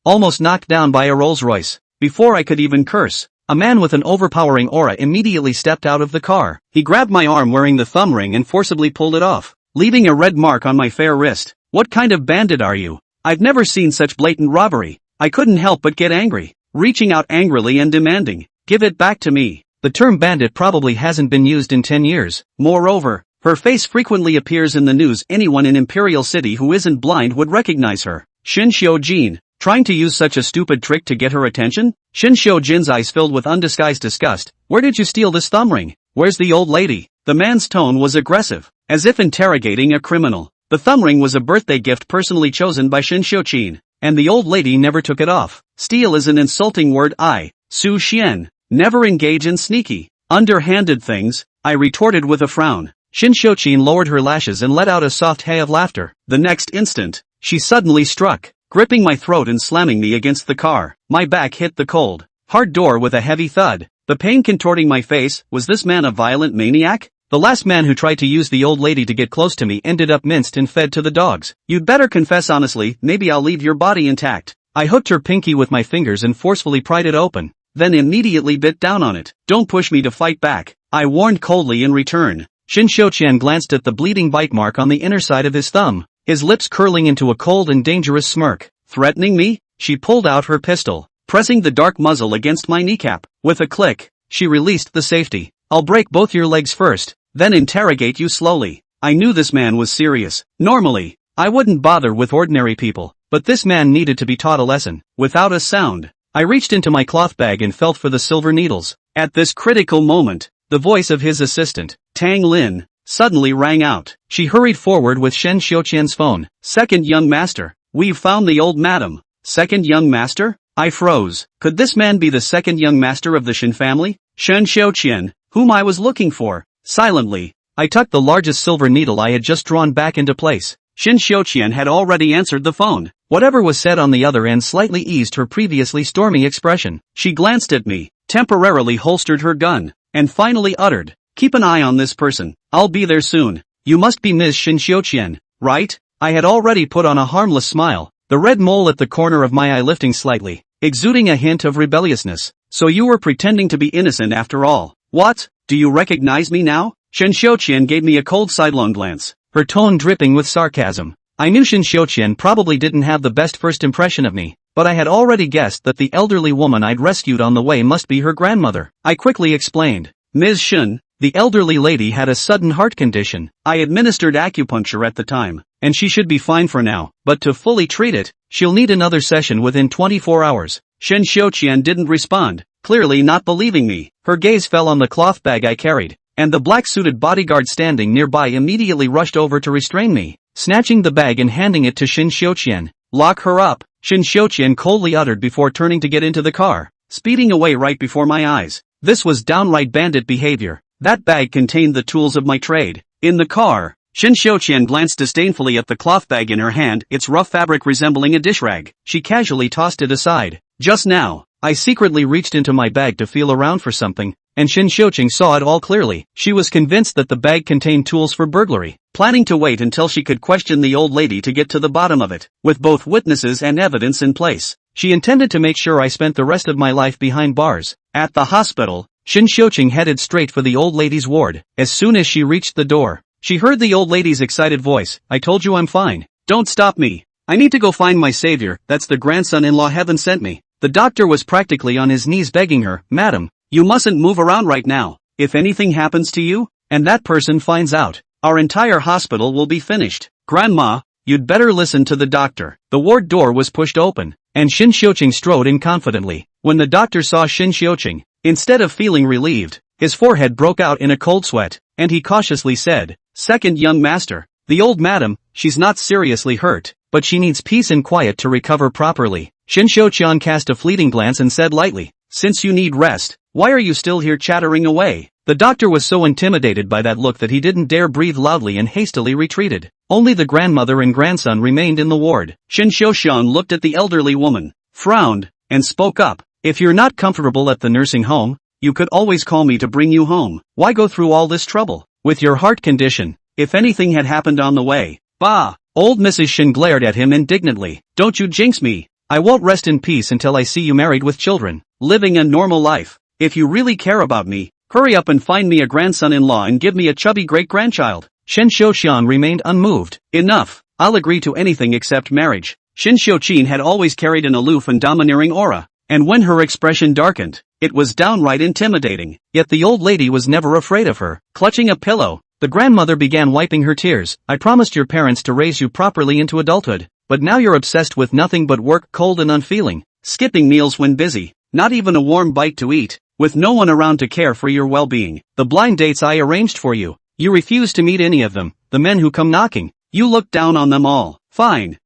almost knocked down by a Rolls-Royce. Before I could even curse, a man with an overpowering aura immediately stepped out of the car. He grabbed my arm wearing the thumb ring and forcibly pulled it off, leaving a red mark on my fair wrist. What kind of bandit are you? I've never seen such blatant robbery. I couldn't help but get angry, reaching out angrily and demanding, "Give it back to me." The term bandit probably hasn't been used in 10 years. Moreover, her face frequently appears in the news. Anyone in Imperial City who isn't blind would recognize her. Shin Xiao-jin, trying to use such a stupid trick to get her attention? Shin Xiao-jin's eyes filled with undisguised disgust. Where did you steal this thumb ring? Where's the old lady? The man's tone was aggressive, as if interrogating a criminal. The thumb ring was a birthday gift personally chosen by Shin Xiao-jin, and the old lady never took it off. Steal is an insulting word. Su Xian, never engage in sneaky, underhanded things, I retorted with a frown. Shin Xiao-jin lowered her lashes and let out a soft hey of laughter. The next instant, she suddenly struck, gripping my throat and slamming me against the car. My back hit the cold, hard door with a heavy thud, the pain contorting my face. Was this man a violent maniac? The last man who tried to use the old lady to get close to me ended up minced and fed to the dogs. You'd better confess honestly, maybe I'll leave your body intact. I hooked her pinky with my fingers and forcefully pried it open, then immediately bit down on it. Don't push me to fight back, I warned coldly in return. Shin Xiao-qian glanced at the bleeding bite mark on the inner side of his thumb, his lips curling into a cold and dangerous smirk. Threatening me? She pulled out her pistol, pressing the dark muzzle against my kneecap. With a click, she released the safety. I'll break both your legs first, then interrogate you slowly. I knew this man was serious. Normally, I wouldn't bother with ordinary people, but this man needed to be taught a lesson. Without a sound, I reached into my cloth bag and felt for the silver needles. At this critical moment, the voice of his assistant, Tang Lin, suddenly rang out. She hurried forward with Shen Xiao-qian's phone. Second young master, we've found the old madam. Second young master? I froze. Could this man be the second young master of the Shen family? Shen Xiao-qian, whom I was looking for. Silently, I tucked the largest silver needle I had just drawn back into place. Shin Xiao-qian had already answered the phone. Whatever was said on the other end slightly eased her previously stormy expression. She glanced at me, temporarily holstered her gun, and finally uttered, "Keep an eye on this person. I'll be there soon." You must be Ms. Shin Xiao-qian, right? I had already put on a harmless smile, the red mole at the corner of my eye lifting slightly, exuding a hint of rebelliousness. So you were pretending to be innocent after all. What? Do you recognize me now? Shin Xiao-qian gave me a cold sidelong glance, her tone dripping with sarcasm. I knew Shin Xiao-qian probably didn't have the best first impression of me, but I had already guessed that the elderly woman I'd rescued on the way must be her grandmother. I quickly explained. Ms. Shin, the elderly lady had a sudden heart condition. I administered acupuncture at the time, and she should be fine for now, but to fully treat it, she'll need another session within 24 hours. Shin Xiao-qian didn't respond, clearly not believing me. Her gaze fell on the cloth bag I carried, and the black-suited bodyguard standing nearby immediately rushed over to restrain me, snatching the bag and handing it to Shin Xiao-qian. Lock her up, Shin Xiao-qian coldly uttered before turning to get into the car, speeding away right before my eyes. This was downright bandit behavior. That bag contained the tools of my trade. In the car, Shin Xiao-qian glanced disdainfully at the cloth bag in her hand, its rough fabric resembling a dish rag. She casually tossed it aside. Just now, I secretly reached into my bag to feel around for something, and Shin Xiao-qing saw it all clearly. She was convinced that the bag contained tools for burglary, planning to wait until she could question the old lady to get to the bottom of it. With both witnesses and evidence in place, she intended to make sure I spent the rest of my life behind bars. At the hospital, Shin Xiao-qing headed straight for the old lady's ward. As soon as she reached the door, she heard the old lady's excited voice. I told you I'm fine. Don't stop me. I need to go find my savior. That's the grandson-in-law heaven sent me. The doctor was practically on his knees begging her, Madam, you mustn't move around right now. If anything happens to you, and that person finds out, our entire hospital will be finished. Grandma, you'd better listen to the doctor. The ward door was pushed open, and Shin Xiao-qing strode in confidently. When the doctor saw Shin Xiao-qing, instead of feeling relieved, his forehead broke out in a cold sweat, and he cautiously said, Second young master, the old madam, she's not seriously hurt, but she needs peace and quiet to recover properly. Shin Xiao-qian cast a fleeting glance and said lightly, Since you need rest, why are you still here chattering away? The doctor was so intimidated by that look that he didn't dare breathe loudly and hastily retreated. Only the grandmother and grandson remained in the ward. Shin Xiao-qian looked at the elderly woman, frowned, and spoke up. If you're not comfortable at the nursing home, you could always call me to bring you home. Why go through all this trouble? With your heart condition, if anything had happened on the way. Bah! Old Mrs. Shin glared at him indignantly. Don't you jinx me. I won't rest in peace until I see you married with children, living a normal life. If you really care about me, hurry up and find me a grandson-in-law and give me a chubby great-grandchild. Shen Xiuqian remained unmoved. Enough, I'll agree to anything except marriage. Shen Xiuqian had always carried an aloof and domineering aura, and when her expression darkened, it was downright intimidating. Yet the old lady was never afraid of her. Clutching a pillow, the grandmother began wiping her tears. I promised your parents to raise you properly into adulthood, but now you're obsessed with nothing but work, cold and unfeeling, skipping meals when busy, not even a warm bite to eat, with no one around to care for your well-being. The blind dates I arranged for you, you refuse to meet any of them. The men who come knocking, you look down on them all. Fine.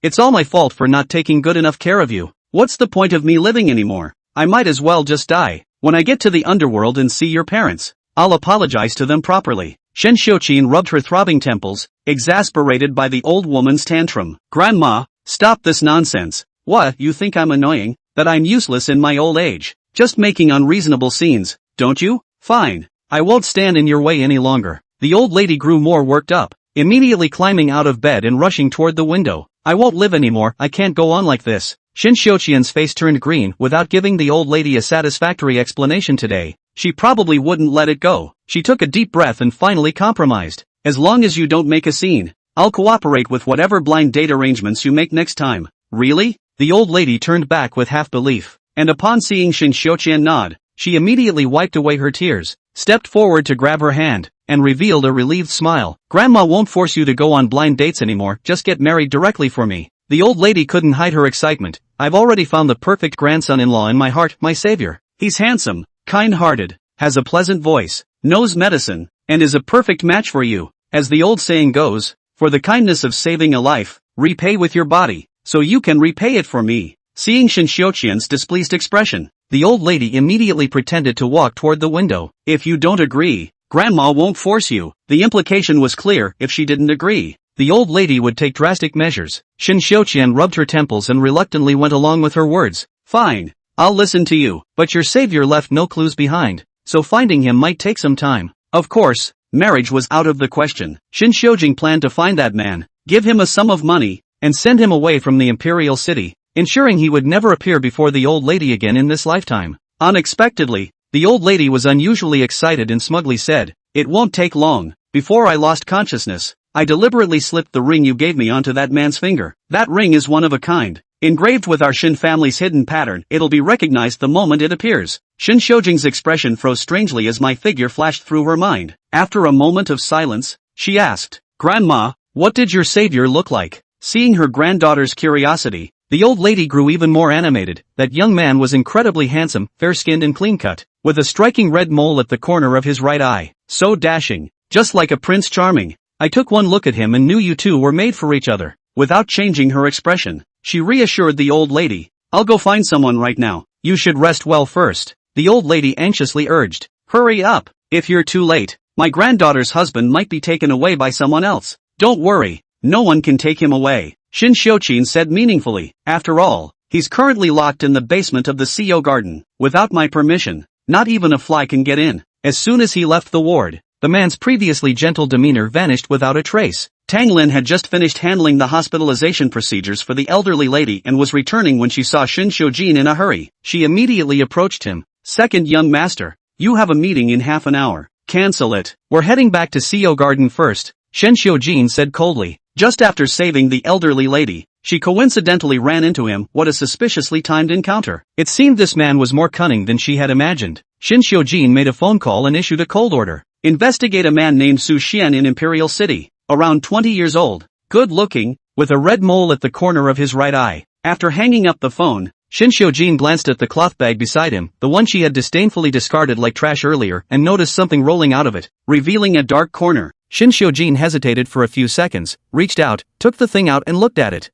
It's all my fault for not taking good enough care of you. What's the point of me living anymore? I might as well just die. When I get to the underworld and see your parents, I'll apologize to them properly. Shen Xiuqian rubbed her throbbing temples, exasperated by the old woman's tantrum. Grandma, stop this nonsense. What, you think I'm annoying? That I'm useless in my old age? Just making unreasonable scenes, don't you? Fine. I won't stand in your way any longer. The old lady grew more worked up, immediately climbing out of bed and rushing toward the window. I won't live anymore, I can't go on like this. Shen Xiuqian's face turned green. Without giving the old lady a satisfactory explanation today, she probably wouldn't let it go. She took a deep breath and finally compromised. As long as you don't make a scene, I'll cooperate with whatever blind date arrangements you make next time. Really? The old lady turned back with half belief, and upon seeing Shen Xiuqian nod, she immediately wiped away her tears, stepped forward to grab her hand, and revealed a relieved smile. Grandma won't force you to go on blind dates anymore, just get married directly for me. The old lady couldn't hide her excitement. I've already found the perfect grandson-in-law in my heart, my savior. He's handsome, kind-hearted, has a pleasant voice, knows medicine, and is a perfect match for you. As the old saying goes, for the kindness of saving a life, repay with your body, so you can repay it for me. Seeing Shen Xiuqian's displeased expression, the old lady immediately pretended to walk toward the window. If you don't agree, Grandma won't force you. The implication was clear. If she didn't agree, the old lady would take drastic measures. Shen Xiuqian rubbed her temples and reluctantly went along with her words. Fine, I'll listen to you. But your savior left no clues behind, so finding him might take some time. Of course, marriage was out of the question. Shen Xiuqing planned to find that man, give him a sum of money, and send him away from the imperial city, ensuring he would never appear before the old lady again in this lifetime. Unexpectedly, the old lady was unusually excited and smugly said, "It won't take long. Before I lost consciousness, I deliberately slipped the ring you gave me onto that man's finger. That ring is one of a kind, engraved with our Shen family's hidden pattern. It'll be recognized the moment it appears." Shen Xiuqing's expression froze strangely as my figure flashed through her mind. After a moment of silence, she asked, "Grandma, what did your savior look like?" Seeing her granddaughter's curiosity, the old lady grew even more animated. That young man was incredibly handsome, fair-skinned and clean-cut, with a striking red mole at the corner of his right eye. So dashing, just like a Prince Charming. I took one look at him and knew you two were made for each other. Without changing her expression, she reassured the old lady. "I'll go find someone right now. You should rest well first," the old lady anxiously urged. "Hurry up. If you're too late, my granddaughter's husband might be taken away by someone else." "Don't worry, no one can take him away," Shen Xiuqian said meaningfully. "After all, he's currently locked in the basement of the CO garden. Without my permission, not even a fly can get in." As soon as he left the ward, the man's previously gentle demeanor vanished without a trace. Tang Lin had just finished handling the hospitalization procedures for the elderly lady and was returning when she saw Shen Xiuqian in a hurry. She immediately approached him. "Second young master, you have a meeting in half an hour. Cancel it. We're heading back to CO garden first," Shen Xiuqian said coldly. Just after saving the elderly lady, she coincidentally ran into him. What a suspiciously timed encounter. It seemed this man was more cunning than she had imagined. Shen Xiuqian made a phone call and issued a cold order. Investigate a man named Su Xian in Imperial City, around 20 years old, good-looking, with a red mole at the corner of his right eye. After hanging up the phone, Shen Xiuqian glanced at the cloth bag beside him, the one she had disdainfully discarded like trash earlier, and noticed something rolling out of it, revealing a dark corner. Shen Xiuqian hesitated for a few seconds, reached out, took the thing out and looked at it.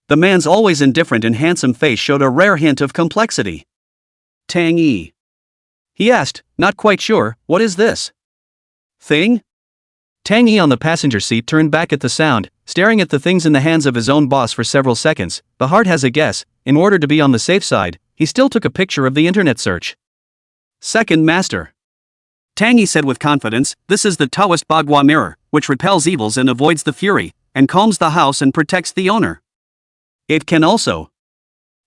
The man's always indifferent and handsome face showed a rare hint of complexity. "Tang Yi?" he asked, not quite sure. "What is this thing?" Tang Yi on the passenger seat turned back at the sound, staring at the things in the hands of his own boss for several seconds. The heart has a guess. In order to be on the safe side, he still took a picture of the internet search. "Second master," Tang Yi said with confidence, "this is the Taoist Bagua mirror, which repels evils and avoids the fury, and calms the house and protects the owner." It can also.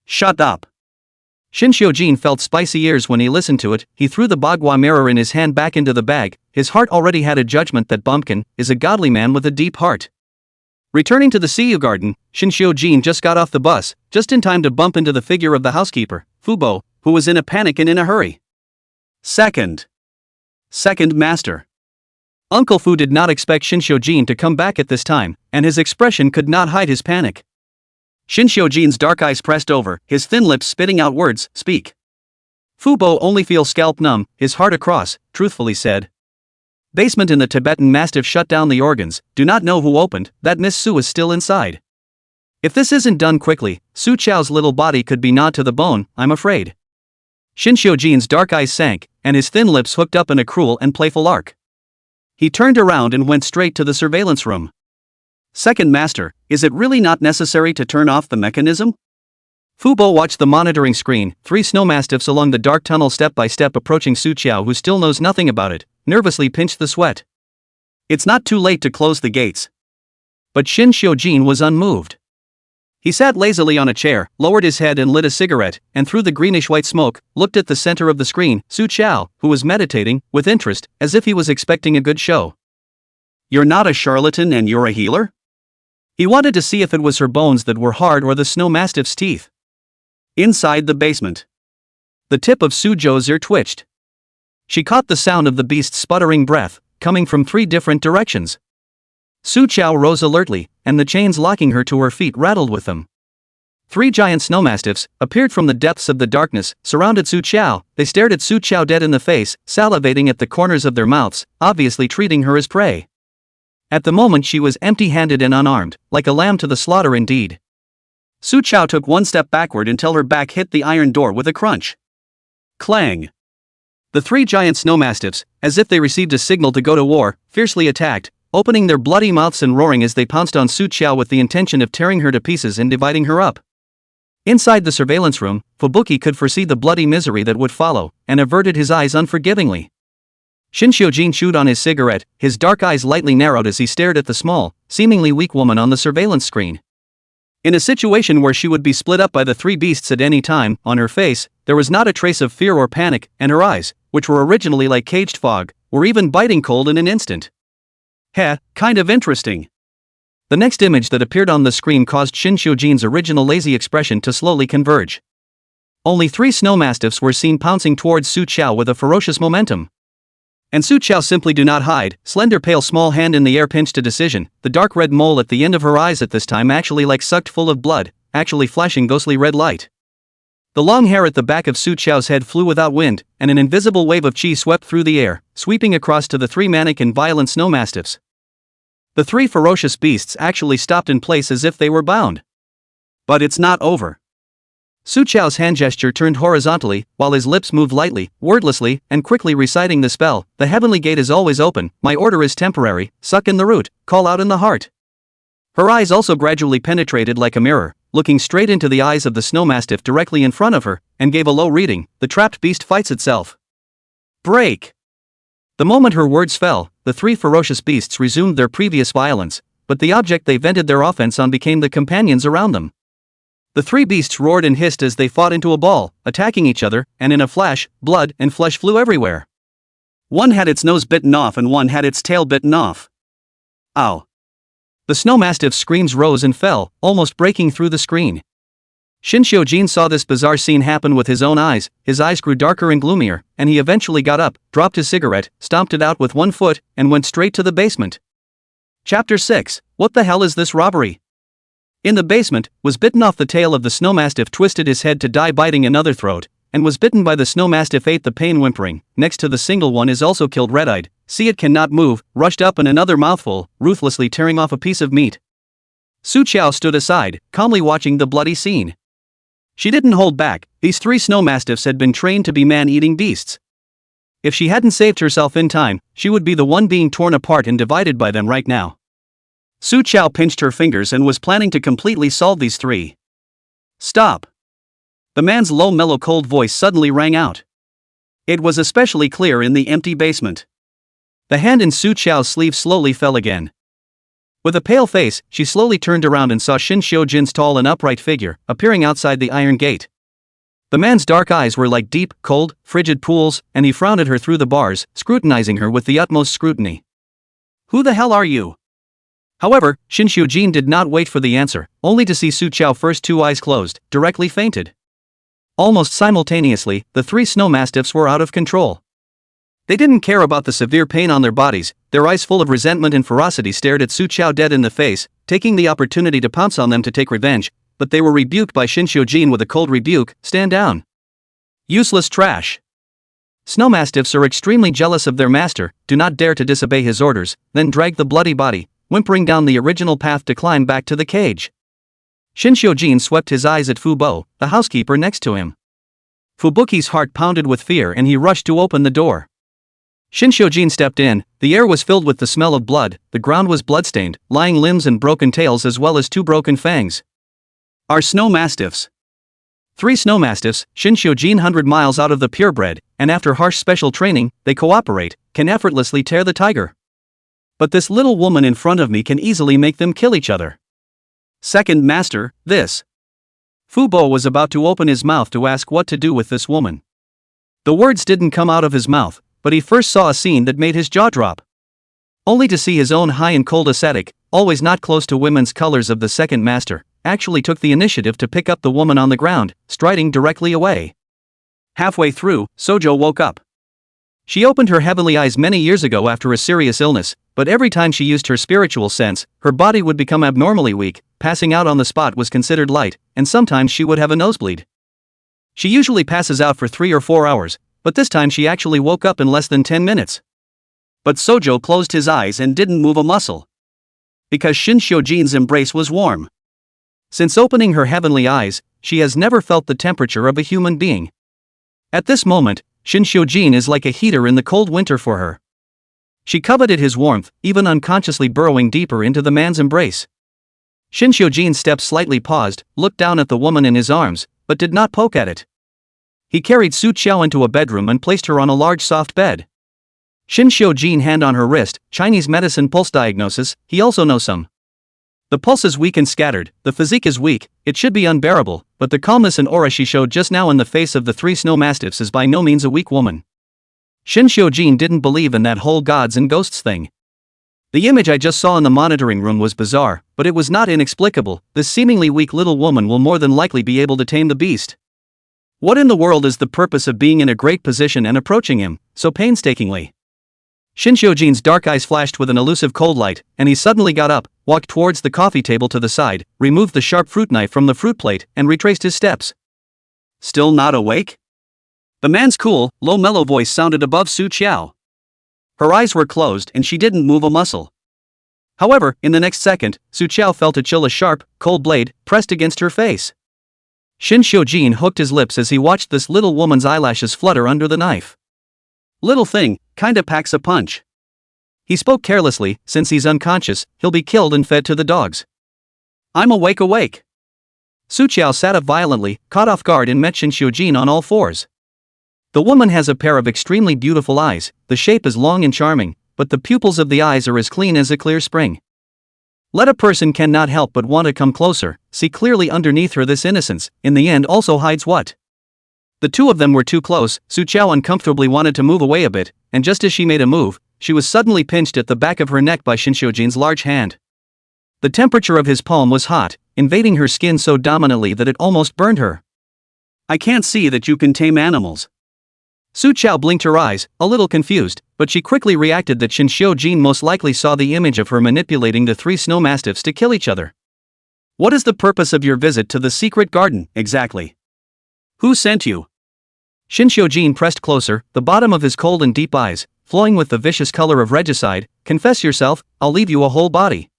Shut up. Shin Xiujin felt spicy ears when he listened to it. He threw the bagua mirror in his hand back into the bag. His heart already had a judgment that Bumpkin is a godly man with a deep heart. Returning to the Seiyu garden, Shin Xiujin just got off the bus, just in time to bump into the figure of the housekeeper, Fubo, who was in a panic and in a hurry. Second master. Uncle Fu did not expect Shin Xiujin to come back at this time, and his expression could not hide his panic. Shin Xiujin's dark eyes pressed over, his thin lips spitting out words, speak. Fubo only feels scalp numb, his heart across, truthfully said. Basement in the Tibetan Mastiff shut down the organs, do not know who opened, that Miss Su is still inside. If this isn't done quickly, Su Chao's little body could be gnawed to the bone, I'm afraid. Shin Xiujin's dark eyes sank, and his thin lips hooked up in a cruel and playful arc. He turned around and went straight to the surveillance room. Second master, is it really not necessary to turn off the mechanism? Fubo watched the monitoring screen, 3 snow mastiffs along the dark tunnel step by step approaching Su Qiao, who still knows nothing about it, nervously pinched the sweat. It's not too late to close the gates. But Shin Xiujin was unmoved. He sat lazily on a chair, lowered his head and lit a cigarette, and through the greenish-white smoke, looked at the center of the screen, Su Qiao, who was meditating, with interest, as if he was expecting a good show. You're not a charlatan and you're a healer? He wanted to see if it was her bones that were hard or the snow mastiff's teeth. Inside the basement. The tip of Su Zhou's ear twitched. She caught the sound of the beast's sputtering breath, coming from 3 different directions. Su Qiao rose alertly, and the chains locking her to her feet rattled with them. 3 giant snow mastiffs appeared from the depths of the darkness, surrounded Su Qiao. They stared at Su Qiao dead in the face, salivating at the corners of their mouths, obviously treating her as prey. At the moment she was empty-handed and unarmed, like a lamb to the slaughter indeed. Su Qiao took 1 step backward until her back hit the iron door with a crunch. Clang! The 3 giant snow mastiffs, as if they received a signal to go to war, fiercely attacked, opening their bloody mouths and roaring as they pounced on Su Qiao with the intention of tearing her to pieces and dividing her up. Inside the surveillance room, Fubuki could foresee the bloody misery that would follow, and averted his eyes unforgivingly. Shin Xiujin chewed on his cigarette, his dark eyes lightly narrowed as he stared at the small, seemingly weak woman on the surveillance screen. In a situation where she would be split up by the 3 beasts at any time, on her face, there was not a trace of fear or panic, and her eyes, which were originally like caged fog, were even biting cold in an instant. Heh, kind of interesting. The next image that appeared on the screen caused Shin Xiujin's original lazy expression to slowly converge. Only 3 snow mastiffs were seen pouncing towards Su Qiao with a ferocious momentum. And Su Qiao simply do not hide, slender pale small hand in the air pinched to decision, the dark red mole at the end of her eyes at this time actually like sucked full of blood, actually flashing ghostly red light. The long hair at the back of Su Qiao's head flew without wind, and an invisible wave of chi swept through the air, sweeping across to the 3 manic and violent snow mastiffs. The 3 ferocious beasts actually stopped in place as if they were bound. But it's not over. Su Qiao's hand gesture turned horizontally, while his lips moved lightly, wordlessly, and quickly reciting the spell. The heavenly gate is always open, my order is temporary, suck in the root, call out in the heart. Her eyes also gradually penetrated like a mirror, looking straight into the eyes of the snow mastiff directly in front of her, and gave a low reading, the trapped beast fights itself. Break! The moment her words fell, the 3 ferocious beasts resumed their previous violence, but the object they vented their offense on became the companions around them. The 3 beasts roared and hissed as they fought into a ball, attacking each other, and in a flash, blood and flesh flew everywhere. One had its nose bitten off and one had its tail bitten off. Ow! The snow mastiff's screams rose and fell, almost breaking through the screen. Shin Xiujin saw this bizarre scene happen with his own eyes. His eyes grew darker and gloomier, and he eventually got up, dropped his cigarette, stomped it out with 1 foot, and went straight to the basement. Chapter 6, What the hell is this robbery? In the basement, was bitten off the tail of the snow mastiff, twisted his head to die biting another throat, and was bitten by the snow mastiff, ate the pain whimpering. Next to the single one is also killed red-eyed, see it cannot move, rushed up in another mouthful, ruthlessly tearing off a piece of meat. Su Qiao stood aside, calmly watching the bloody scene. She didn't hold back, these 3 snow mastiffs had been trained to be man-eating beasts. If she hadn't saved herself in time, she would be the one being torn apart and divided by them right now. Su Qiao pinched her fingers and was planning to completely solve these 3. Stop! The man's low mellow cold voice suddenly rang out. It was especially clear in the empty basement. The hand in Su Qiao's sleeve slowly fell again. With a pale face, she slowly turned around and saw Shin Xiujin's tall and upright figure appearing outside the iron gate. The man's dark eyes were like deep, cold, frigid pools, and he frowned at her through the bars, scrutinizing her with the utmost scrutiny. "Who the hell are you?" However, Shin Xiujin did not wait for the answer, only to see Su Qiao, first two eyes closed, directly fainted. Almost simultaneously, the three snow mastiffs were out of control. They didn't care about the severe pain on their bodies. Their eyes full of resentment and ferocity stared at Su Qiao dead in the face, taking the opportunity to pounce on them to take revenge, but they were rebuked by Shin Xiujin with a cold rebuke. "Stand down. Useless trash." Snow mastiffs are extremely jealous of their master, do not dare to disobey his orders, then drag the bloody body, whimpering down the original path to climb back to the cage. Shin Xiujin swept his eyes at Fu Bo, the housekeeper next to him. Fu Buki's heart pounded with fear and he rushed to open the door. Shin Xiujin stepped in. The air was filled with the smell of blood, the ground was bloodstained, lying limbs and broken tails as well as two broken fangs. "Our snow mastiffs." Three snow mastiffs, Shin Xiujin 100 miles out of the purebred, and after harsh special training, they cooperate, can effortlessly tear the tiger. But this little woman in front of me can easily make them kill each other. "Second master, this." Fu Bo was about to open his mouth to ask what to do with this woman. The words didn't come out of his mouth, but he first saw a scene that made his jaw drop. Only to see his own high and cold ascetic, always not close to women's colors of the second master, actually took the initiative to pick up the woman on the ground, striding directly away. Halfway through, Sojo woke up. She opened her heavenly eyes many years ago after a serious illness, but every time she used her spiritual sense, her body would become abnormally weak. Passing out on the spot was considered light, and sometimes she would have a nosebleed. She usually passes out for 3 or 4 hours, but this time she actually woke up in less than 10 minutes. But Sojo closed his eyes and didn't move a muscle. Because Shin Xiujin's embrace was warm. Since opening her heavenly eyes, she has never felt the temperature of a human being. At this moment, Shin Xiujin is like a heater in the cold winter for her. She coveted his warmth, even unconsciously burrowing deeper into the man's embrace. Shin Xiujin's steps slightly paused, looked down at the woman in his arms, but did not poke at it. He carried Su Qiao into a bedroom and placed her on a large soft bed. Shin Xiujin hand on her wrist, Chinese medicine pulse diagnosis, he also knows some. The pulse is weak and scattered, the physique is weak, it should be unbearable, but the calmness and aura she showed just now in the face of the three snow mastiffs is by no means a weak woman. Shin Xiujin didn't believe in that whole gods and ghosts thing. The image I just saw in the monitoring room was bizarre, but it was not inexplicable. This seemingly weak little woman will more than likely be able to tame the beast. What in the world is the purpose of being in a great position and approaching him so painstakingly? Shin Xiujin's dark eyes flashed with an elusive cold light, and he suddenly got up, walked towards the coffee table to the side, removed the sharp fruit knife from the fruit plate, and retraced his steps. "Still not awake?" The man's cool, low mellow voice sounded above Su Qiao. Her eyes were closed and she didn't move a muscle. However, in the next second, Su Qiao felt a chill, a sharp, cold blade, pressed against her face. Shin Xiujin hooked his lips as he watched this little woman's eyelashes flutter under the knife. "Little thing, kinda packs a punch." He spoke carelessly. "Since he's unconscious, he'll be killed and fed to the dogs." "I'm awake." Su Qiao sat up violently, caught off guard, and met Shin Xiujin on all fours. The woman has a pair of extremely beautiful eyes, the shape is long and charming, but the pupils of the eyes are as clean as a clear spring. Let a person cannot help but want to come closer, see clearly underneath her this innocence, in the end also hides what? The two of them were too close. Su Qiao uncomfortably wanted to move away a bit, and just as she made a move, she was suddenly pinched at the back of her neck by Shin Xiujin's large hand. The temperature of his palm was hot, invading her skin so dominantly that it almost burned her. "I can't see that you can tame animals." Su Qiao blinked her eyes, a little confused, but she quickly reacted that Shin Xiujin most likely saw the image of her manipulating the three snow mastiffs to kill each other. "What is the purpose of your visit to the secret garden, exactly? Who sent you?" Shin Xiujin pressed closer, the bottom of his cold and deep eyes, flowing with the vicious color of regicide. "Confess yourself, I'll leave you a whole body."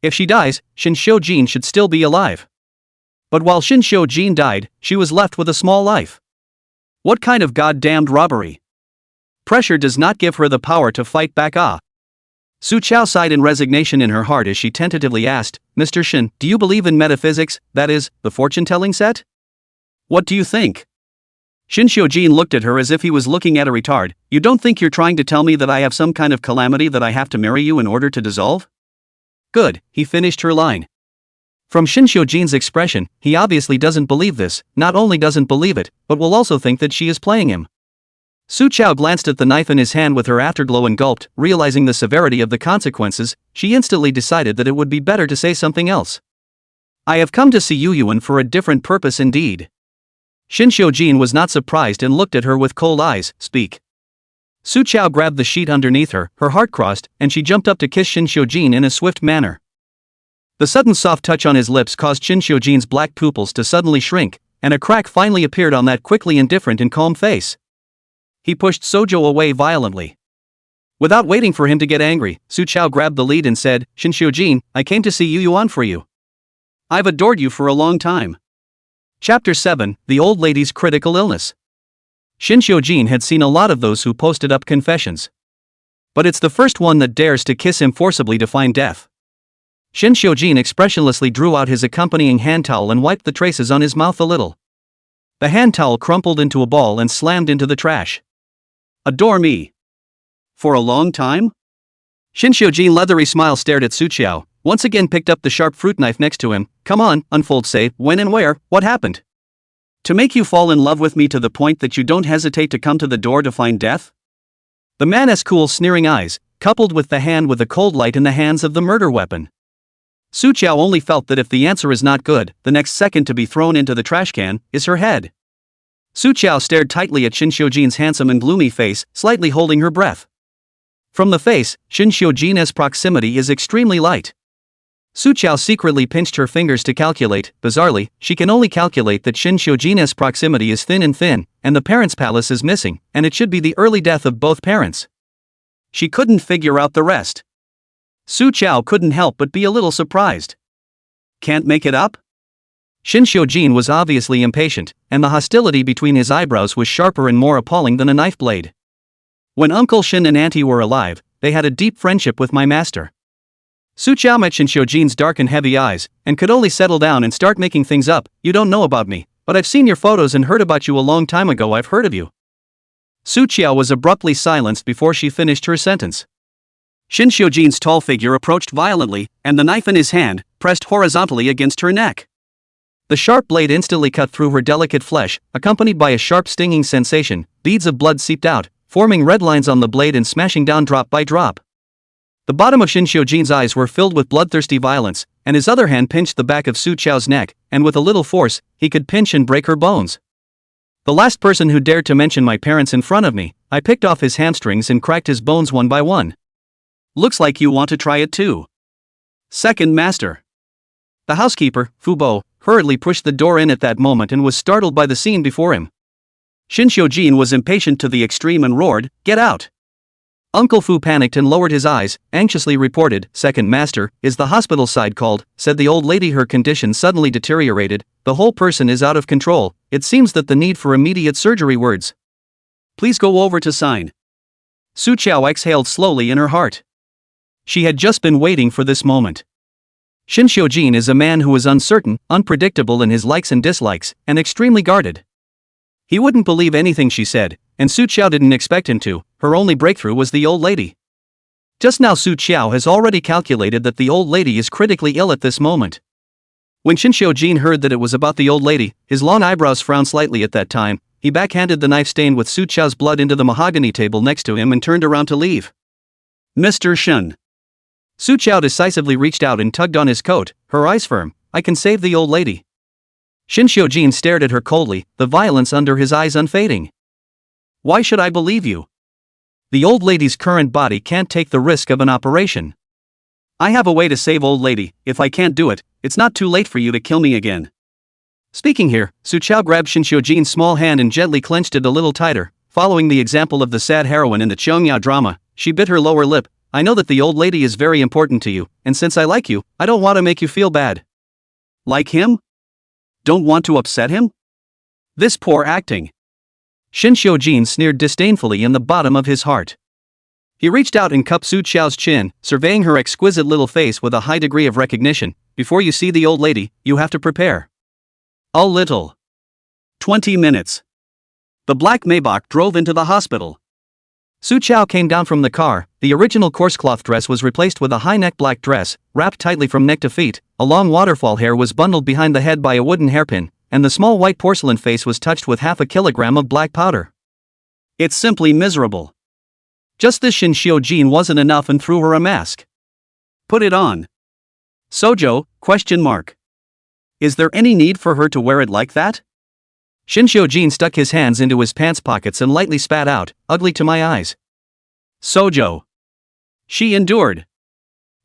If she dies, Shin Xiujin should still be alive. But while Shin Xiujin died, she was left with a small life. What kind of goddamned robbery? Pressure does not give her the power to fight back. Su Qiao sighed in resignation in her heart as she tentatively asked, "Mr. Shin, do you believe in metaphysics, that is, the fortune-telling set?" "What do you think?" Shin Xiujin looked at her as if he was looking at a retard. "You don't think you're trying to tell me that I have some kind of calamity that I have to marry you in order to dissolve?" good," he finished her line. From Shin Xiujin's expression, he obviously doesn't believe this, not only doesn't believe it, but will also think that she is playing him. Su Chao glanced at the knife in his hand with her afterglow and gulped, realizing the severity of the consequences. She instantly decided that it would be better to say something else. "I have come to see Yu Yuan for a different purpose indeed." Shin Xiujin was not surprised and looked at her with cold eyes. "Speak." Su Chao grabbed the sheet underneath her, her heart crossed, and she jumped up to kiss Shin Xiujin in a swift manner. The sudden soft touch on his lips caused Shin Xiujin's black pupils to suddenly shrink, and a crack finally appeared on that quickly indifferent and calm face. He pushed Sojo away violently. Without waiting for him to get angry, Su Chao grabbed the lead and said, "Shin Xiujin, I came to see Yu Yuan for you. I've adored you for a long time." Chapter 7, The Old Lady's Critical Illness. Shin Xiujin had seen a lot of those who posted up confessions. But it's the first one that dares to kiss him forcibly to find death. Shin Xiujin expressionlessly drew out his accompanying hand towel and wiped the traces on his mouth a little. The hand towel crumpled into a ball and slammed into the trash. "Adore me? For a long time?" Shin Xiujin's leathery smile stared at Su Chao, once again picked up the sharp fruit knife next to him. "Come on, unfold, say, when and where, what happened? To make you fall in love with me to the point that you don't hesitate to come to the door to find death?" The man's cool sneering eyes, coupled with the hand with the cold light in the hands of the murder weapon. Su Chao only felt that if the answer is not good, the next second to be thrown into the trash can is her head. Su Chao stared tightly at Shin Xiujin's handsome and gloomy face, slightly holding her breath. From the face, Shin Xiujin's proximity is extremely light. Su Chao secretly pinched her fingers to calculate. Bizarrely, she can only calculate that Shin Xiujin's proximity is thin, and the parents' palace is missing, and it should be the early death of both parents. She couldn't figure out the rest. Su Chao couldn't help but be a little surprised. "Can't make it up?" Shin Xiujin was obviously impatient, and the hostility between his eyebrows was sharper and more appalling than a knife blade. "When Uncle Shin and Auntie were alive, they had a deep friendship with my master." Su Chao met Shin Xiujin's dark and heavy eyes, and could only settle down and start making things up. "You don't know about me, but I've seen your photos and heard about you a long time ago. I've heard of you." Su Chao was abruptly silenced before she finished her sentence. Shin Xiujin's tall figure approached violently, and the knife in his hand pressed horizontally against her neck. The sharp blade instantly cut through her delicate flesh, accompanied by a sharp stinging sensation. Beads of blood seeped out, forming red lines on the blade and smashing down drop by drop. The bottom of Shin Xiujin's eyes were filled with bloodthirsty violence, and his other hand pinched the back of Su Chao's neck, and with a little force, he could pinch and break her bones. "The last person who dared to mention my parents in front of me, I picked off his hamstrings and cracked his bones one by one. Looks like you want to try it too. Second master." The housekeeper, Fu Bo, hurriedly pushed the door in at that moment and was startled by the scene before him. Shin Xiujin was impatient to the extreme and roared, "Get out!" Uncle Fu panicked and lowered his eyes, anxiously reported, "Second master, is the hospital side called?" Said the old lady. Her condition suddenly deteriorated, "The whole person is out of control, it seems that the need for immediate surgery." "Words. Please go over to sign." Su Chao exhaled slowly in her heart. She had just been waiting for this moment. Shin Xiujin is a man who is uncertain, unpredictable in his likes and dislikes, and extremely guarded. He wouldn't believe anything she said, and Su Chao didn't expect him to. Her only breakthrough was the old lady. Just now Su Chao has already calculated that the old lady is critically ill at this moment. When Shin Xiujin heard that it was about the old lady, his long eyebrows frowned slightly at that time. He backhanded the knife stained with Su Chao's blood into the mahogany table next to him and turned around to leave. "Mr. Shin." Su Chao decisively reached out and tugged on his coat, her eyes firm. "I can save the old lady." Shin Xiujin stared at her coldly, the violence under his eyes unfading. "Why should I believe you? The old lady's current body can't take the risk of an operation. I have a way to save old lady. If I can't do it, it's not too late for you to kill me again." Speaking here, Su Chao grabbed Shin Xiujin's small hand and gently clenched it a little tighter. Following the example of the sad heroine in the Cheongyao drama, she bit her lower lip. "I know that the old lady is very important to you, and since I like you, I don't want to make you feel bad." "Like him? Don't want to upset him? This poor acting." Shin Xiujin sneered disdainfully in the bottom of his heart. He reached out and cupped Su Chao's chin, surveying her exquisite little face with a high degree of recognition. "Before you see the old lady, you have to prepare a little." 20 minutes. The black Maybach drove into the hospital. Su Chao came down from the car. The original coarse cloth dress was replaced with a high-neck black dress, wrapped tightly from neck to feet. A long waterfall hair was bundled behind the head by a wooden hairpin, and the small white porcelain face was touched with half a kilogram of black powder. It's simply miserable. Just this Shin Xiujin wasn't enough and threw her a mask. Put it on. Sojo, ? Is there any need for her to wear it like that? Shin Xiujin stuck his hands into his pants pockets and lightly spat out, ugly to my eyes. Sojo. She endured.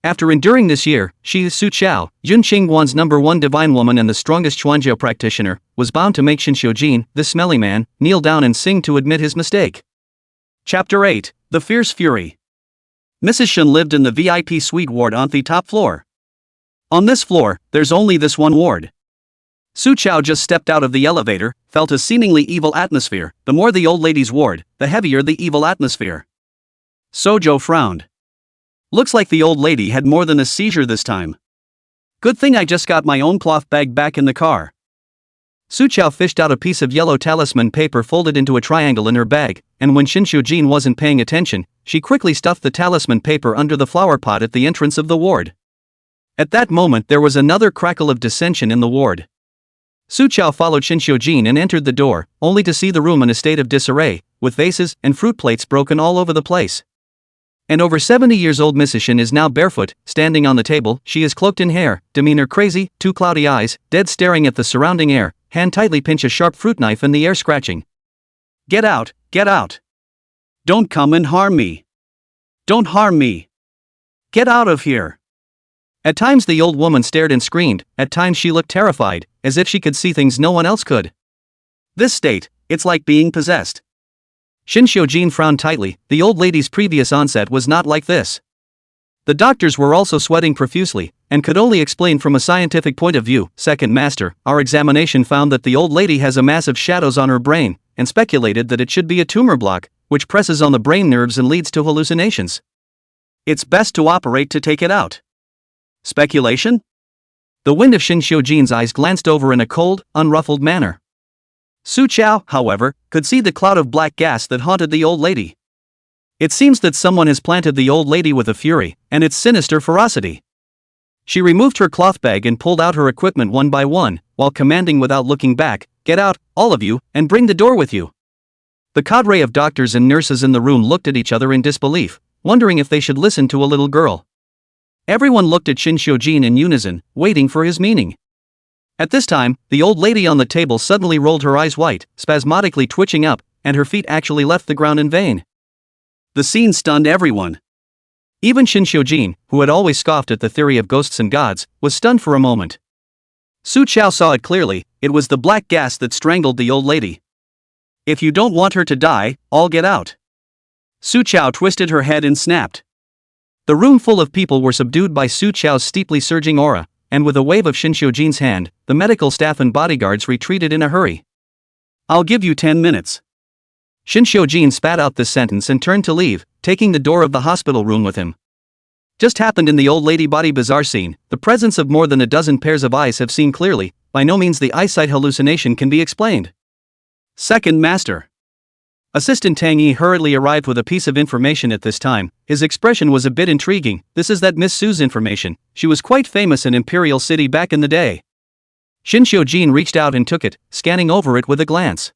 After enduring this year, she, Su Chao, Yun Qingguan's #1 divine woman and the strongest Xuanjiao practitioner, was bound to make Shin Xiujin, this smelly man, kneel down and sing to admit his mistake. Chapter 8, The Fierce Fury. Mrs. Shin lived in the VIP suite ward on the top floor. On this floor, there's only this one ward. Su Chao just stepped out of the elevator, felt a seemingly evil atmosphere. The more the old lady's ward, the heavier the evil atmosphere. Sojo frowned. Looks like the old lady had more than a seizure this time. Good thing I just got my own cloth bag back in the car. Su Chao fished out a piece of yellow talisman paper folded into a triangle in her bag, and when Shin Xiujin wasn't paying attention, she quickly stuffed the talisman paper under the flower pot at the entrance of the ward. At that moment there was another crackle of dissension in the ward. Su Chao followed Shin Xiujin and entered the door, only to see the room in a state of disarray, with vases and fruit plates broken all over the place. And over 70 years old Mrs. Shin is now barefoot, standing on the table. She is cloaked in hair, demeanor crazy, two cloudy eyes, dead staring at the surrounding air, hand tightly pinch a sharp fruit knife in the air scratching. Get out, get out. Don't come and harm me. Don't harm me. Get out of here. At times the old woman stared and screamed, at times she looked terrified, as if she could see things no one else could. This state, it's like being possessed. Shin Xiujin frowned tightly. The old lady's previous onset was not like this. The doctors were also sweating profusely, and could only explain from a scientific point of view. Second master, our examination found that the old lady has a mass of shadows on her brain, and speculated that it should be a tumor block, which presses on the brain nerves and leads to hallucinations. It's best to operate to take it out. Speculation? The wind of Shin Xiujin's eyes glanced over in a cold, unruffled manner. Su Chao, however, could see the cloud of black gas that haunted the old lady. It seems that someone has planted the old lady with a fury, and its sinister ferocity. She removed her cloth bag and pulled out her equipment one by one, while commanding without looking back, "Get out, all of you, and bring the door with you." The cadre of doctors and nurses in the room looked at each other in disbelief, wondering if they should listen to a little girl. Everyone looked at Shin Xiujin in unison, waiting for his meaning. At this time, the old lady on the table suddenly rolled her eyes white, spasmodically twitching up, and her feet actually left the ground in vain. The scene stunned everyone. Even Shin Xiujin, who had always scoffed at the theory of ghosts and gods, was stunned for a moment. Su Chao saw it clearly. It was the black gas that strangled the old lady. "If you don't want her to die, all get out." Su Chao twisted her head and snapped. The room full of people were subdued by Su Chao's steeply surging aura, and with a wave of Shin Xiujin's hand, the medical staff and bodyguards retreated in a hurry. "I'll give you 10 minutes. Shin Xiujin spat out this sentence and turned to leave, taking the door of the hospital room with him. Just happened in the old lady body bazaar scene. The presence of more than a dozen pairs of eyes have seen clearly. By no means the eyesight hallucination can be explained. Second master. Assistant Tang Yi hurriedly arrived with a piece of information at this time. His expression was a bit intriguing. "This is that Miss Su's information. She was quite famous in Imperial City back in the day." Shin Xiujin reached out and took it, scanning over it with a glance.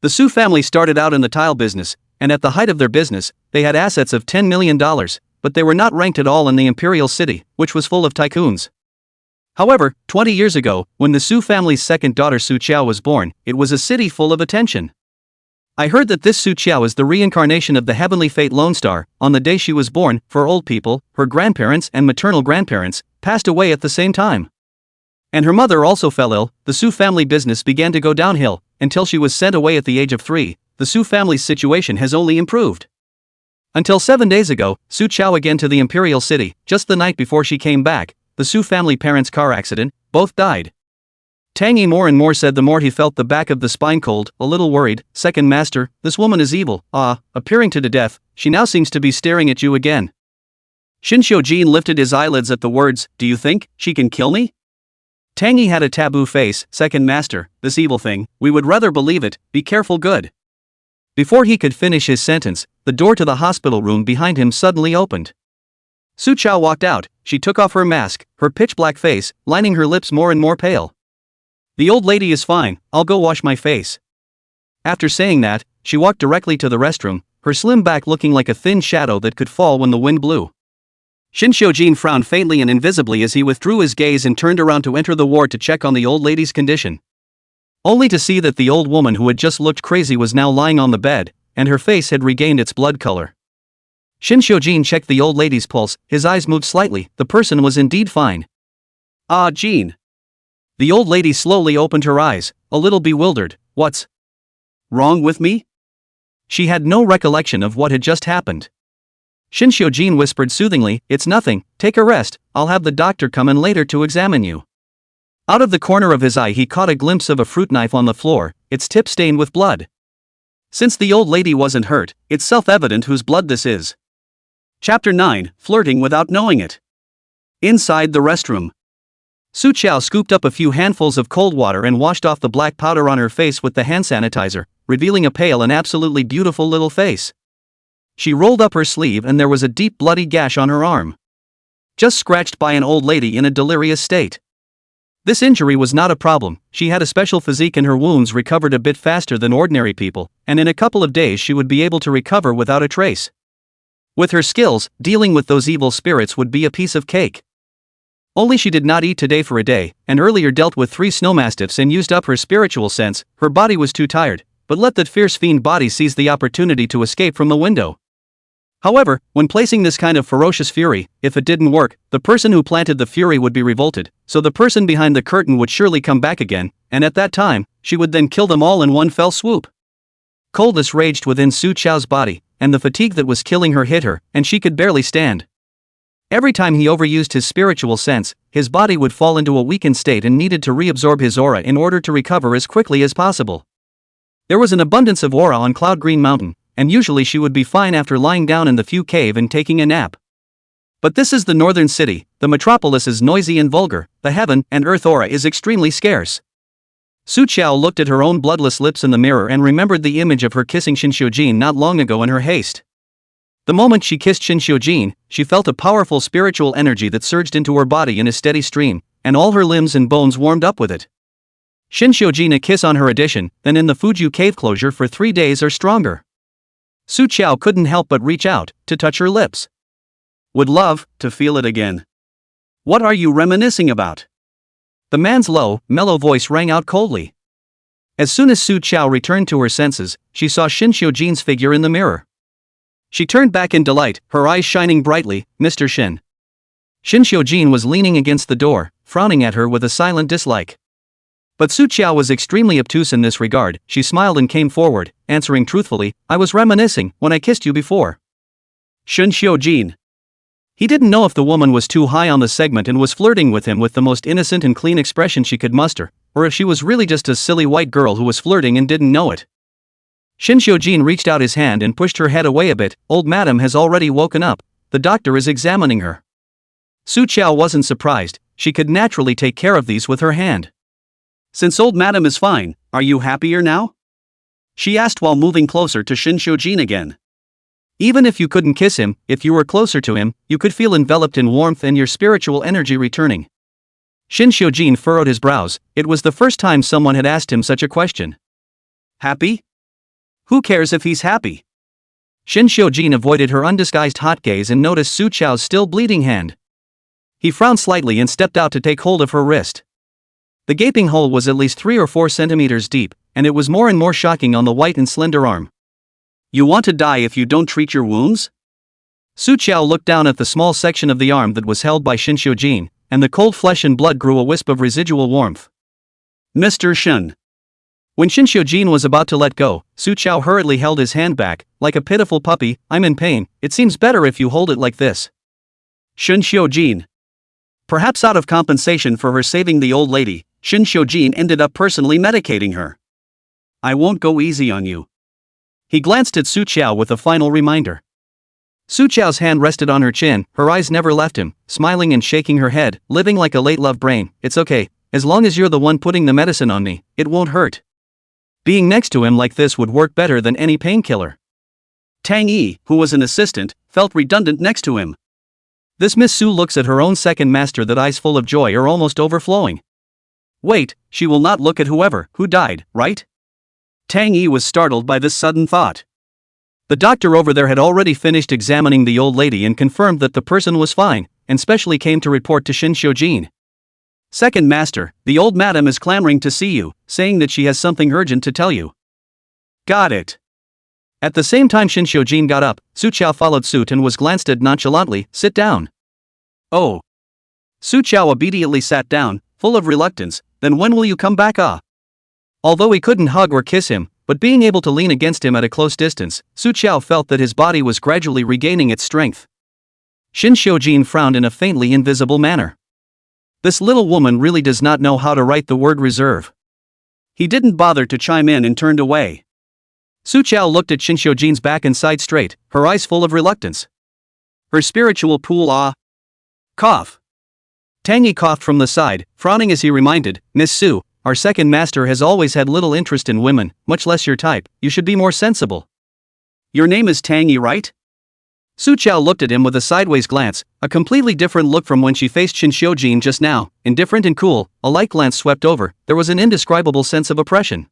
The Su family started out in the tile business, and at the height of their business, they had assets of $10 million, but they were not ranked at all in the Imperial City, which was full of tycoons. However, 20 years ago, when the Su family's second daughter Su Chao was born, it was a city full of attention. I heard that this Su Chao is the reincarnation of the heavenly fate Lone Star. On the day she was born, for old people, her grandparents and maternal grandparents passed away at the same time. And her mother also fell ill. The Su family business began to go downhill, until she was sent away at the age of 3. The Su family's situation has only improved. Until 7 days ago, Su Chao again to the Imperial City. Just the night before she came back, the Su family parents' car accident, both died. Tang Yi more and more said the more he felt the back of the spine cold, a little worried. "Second master, this woman is evil. Appearing to the death, she now seems to be staring at you again." Shin Xiujin lifted his eyelids at the words, "Do you think she can kill me?" Tang Yi had a taboo face. "Second master, this evil thing, we would rather believe it. Be careful, good. Before he could finish his sentence, the door to the hospital room behind him suddenly opened. Su Chao walked out. She took off her mask, her pitch-black face, lining her lips more and more pale. "The old lady is fine, I'll go wash my face." After saying that, she walked directly to the restroom, her slim back looking like a thin shadow that could fall when the wind blew. Shin Xiujin frowned faintly and invisibly as he withdrew his gaze and turned around to enter the ward to check on the old lady's condition. Only to see that the old woman who had just looked crazy was now lying on the bed, and her face had regained its blood color. Shin Xiujin checked the old lady's pulse, his eyes moved slightly, the person was indeed fine. "Ah, Jean." The old lady slowly opened her eyes, a little bewildered. "What's wrong with me?" She had no recollection of what had just happened. Shin Xiujin whispered soothingly, "It's nothing, take a rest, I'll have the doctor come in later to examine you." Out of the corner of his eye he caught a glimpse of a fruit knife on the floor, its tip stained with blood. Since the old lady wasn't hurt, it's self-evident whose blood this is. Chapter 9, Flirting Without Knowing It. Inside the restroom. Su Chao scooped up a few handfuls of cold water and washed off the black powder on her face with the hand sanitizer, revealing a pale and absolutely beautiful little face. She rolled up her sleeve and there was a deep bloody gash on her arm. Just scratched by an old lady in a delirious state. This injury was not a problem, she had a special physique and her wounds recovered a bit faster than ordinary people, and in a couple of days she would be able to recover without a trace. With her skills, dealing with those evil spirits would be a piece of cake. Only she did not eat today for a day, and earlier dealt with 3 snowmastiffs and used up her spiritual sense, her body was too tired, but let that fierce fiend body seize the opportunity to escape from the window. However, when placing this kind of ferocious fury, if it didn't work, the person who planted the fury would be revolted, so the person behind the curtain would surely come back again, and at that time, she would then kill them all in one fell swoop. Coldness raged within Su Chao's body, and the fatigue that was killing her hit her, and she could barely stand. Every time he overused his spiritual sense, his body would fall into a weakened state and needed to reabsorb his aura in order to recover as quickly as possible. There was an abundance of aura on Cloud Green Mountain, and usually she would be fine after lying down in the Fu cave and taking a nap. But this is the northern city, the metropolis is noisy and vulgar, the heaven and earth aura is extremely scarce. Su Chao looked at her own bloodless lips in the mirror and remembered the image of her kissing Shin Xiujin not long ago in her haste. The moment she kissed Shin Xiujin, she felt a powerful spiritual energy that surged into her body in a steady stream, and all her limbs and bones warmed up with it. Shin Xiujin a kiss on her addition, then in the Fuju cave closure for 3 days or stronger. Su Chao couldn't help but reach out, to touch her lips. Would love to feel it again. What are you reminiscing about? The man's low, mellow voice rang out coldly. As soon as Su Chao returned to her senses, she saw Shin Xiujin's figure in the mirror. She turned back in delight, her eyes shining brightly. "Mr. Shin." Shin Xiujin was leaning against the door, frowning at her with a silent dislike. But Su Chao was extremely obtuse in this regard, she smiled and came forward, answering truthfully, "I was reminiscing, when I kissed you before." Shin Xiujin. He didn't know if the woman was too high on the segment and was flirting with him with the most innocent and clean expression she could muster, or if she was really just a silly white girl who was flirting and didn't know it. Shin Xiujin reached out his hand and pushed her head away a bit. "Old madam has already woken up, the doctor is examining her." Su Chao wasn't surprised, she could naturally take care of these with her hand. "Since old madam is fine, are you happier now?" she asked while moving closer to Shin Xiujin again. Even if you couldn't kiss him, if you were closer to him, you could feel enveloped in warmth and your spiritual energy returning. Shin Xiujin furrowed his brows, it was the first time someone had asked him such a question. Happy? Who cares if he's happy? Shin Xiujin avoided her undisguised hot gaze and noticed Su Chao's still bleeding hand. He frowned slightly and stepped out to take hold of her wrist. The gaping hole was at least 3 or 4 centimeters deep, and it was more and more shocking on the white and slender arm. "You want to die if you don't treat your wounds?" Su Chao looked down at the small section of the arm that was held by Shin Xiujin, and the cold flesh and blood grew a wisp of residual warmth. "Mr. Shin." When Shin Xiujin was about to let go, Su Chao hurriedly held his hand back, like a pitiful puppy. "I'm in pain, it seems better if you hold it like this." Shin Xiujin. Perhaps out of compensation for her saving the old lady, Shin Xiujin ended up personally medicating her. "I won't go easy on you." He glanced at Su Chao with a final reminder. Su Chao's hand rested on her chin, her eyes never left him, smiling and shaking her head, living like a late love brain. "It's okay, as long as you're the one putting the medicine on me, it won't hurt." Being next to him like this would work better than any painkiller. Tang Yi, who was an assistant, felt redundant next to him. This Miss Su looks at her own second master with eyes full of joy are almost overflowing. Wait, she will not look at who died, right? Tang Yi was startled by this sudden thought. The doctor over there had already finished examining the old lady and confirmed that the person was fine, and specially came to report to Shin Xiujin. Second master, the old madam is clamoring to see you, saying that she has something urgent to tell you. Got it. At the same time Shin Xiujin got up, Su Qiao followed suit and was glanced at nonchalantly, sit down. Oh. Su Qiao obediently sat down, full of reluctance, then when will you come back Although he couldn't hug or kiss him, but being able to lean against him at a close distance, Su Qiao felt that his body was gradually regaining its strength. Shin Xiujin frowned in a faintly invisible manner. This little woman really does not know how to write the word reserve. He didn't bother to chime in and turned away. Su Qiao looked at Shin Xiujin's back and sighed straight, her eyes full of reluctance. Her spiritual pool Cough. Tang Yi coughed from the side, frowning as he reminded, Miss Su, our second master has always had little interest in women, much less your type, you should be more sensible. Your name is Tang Yi, right? Su Qiao looked at him with a sideways glance, a completely different look from when she faced Shin Xiujin just now, indifferent and cool, a light glance swept over, there was an indescribable sense of oppression.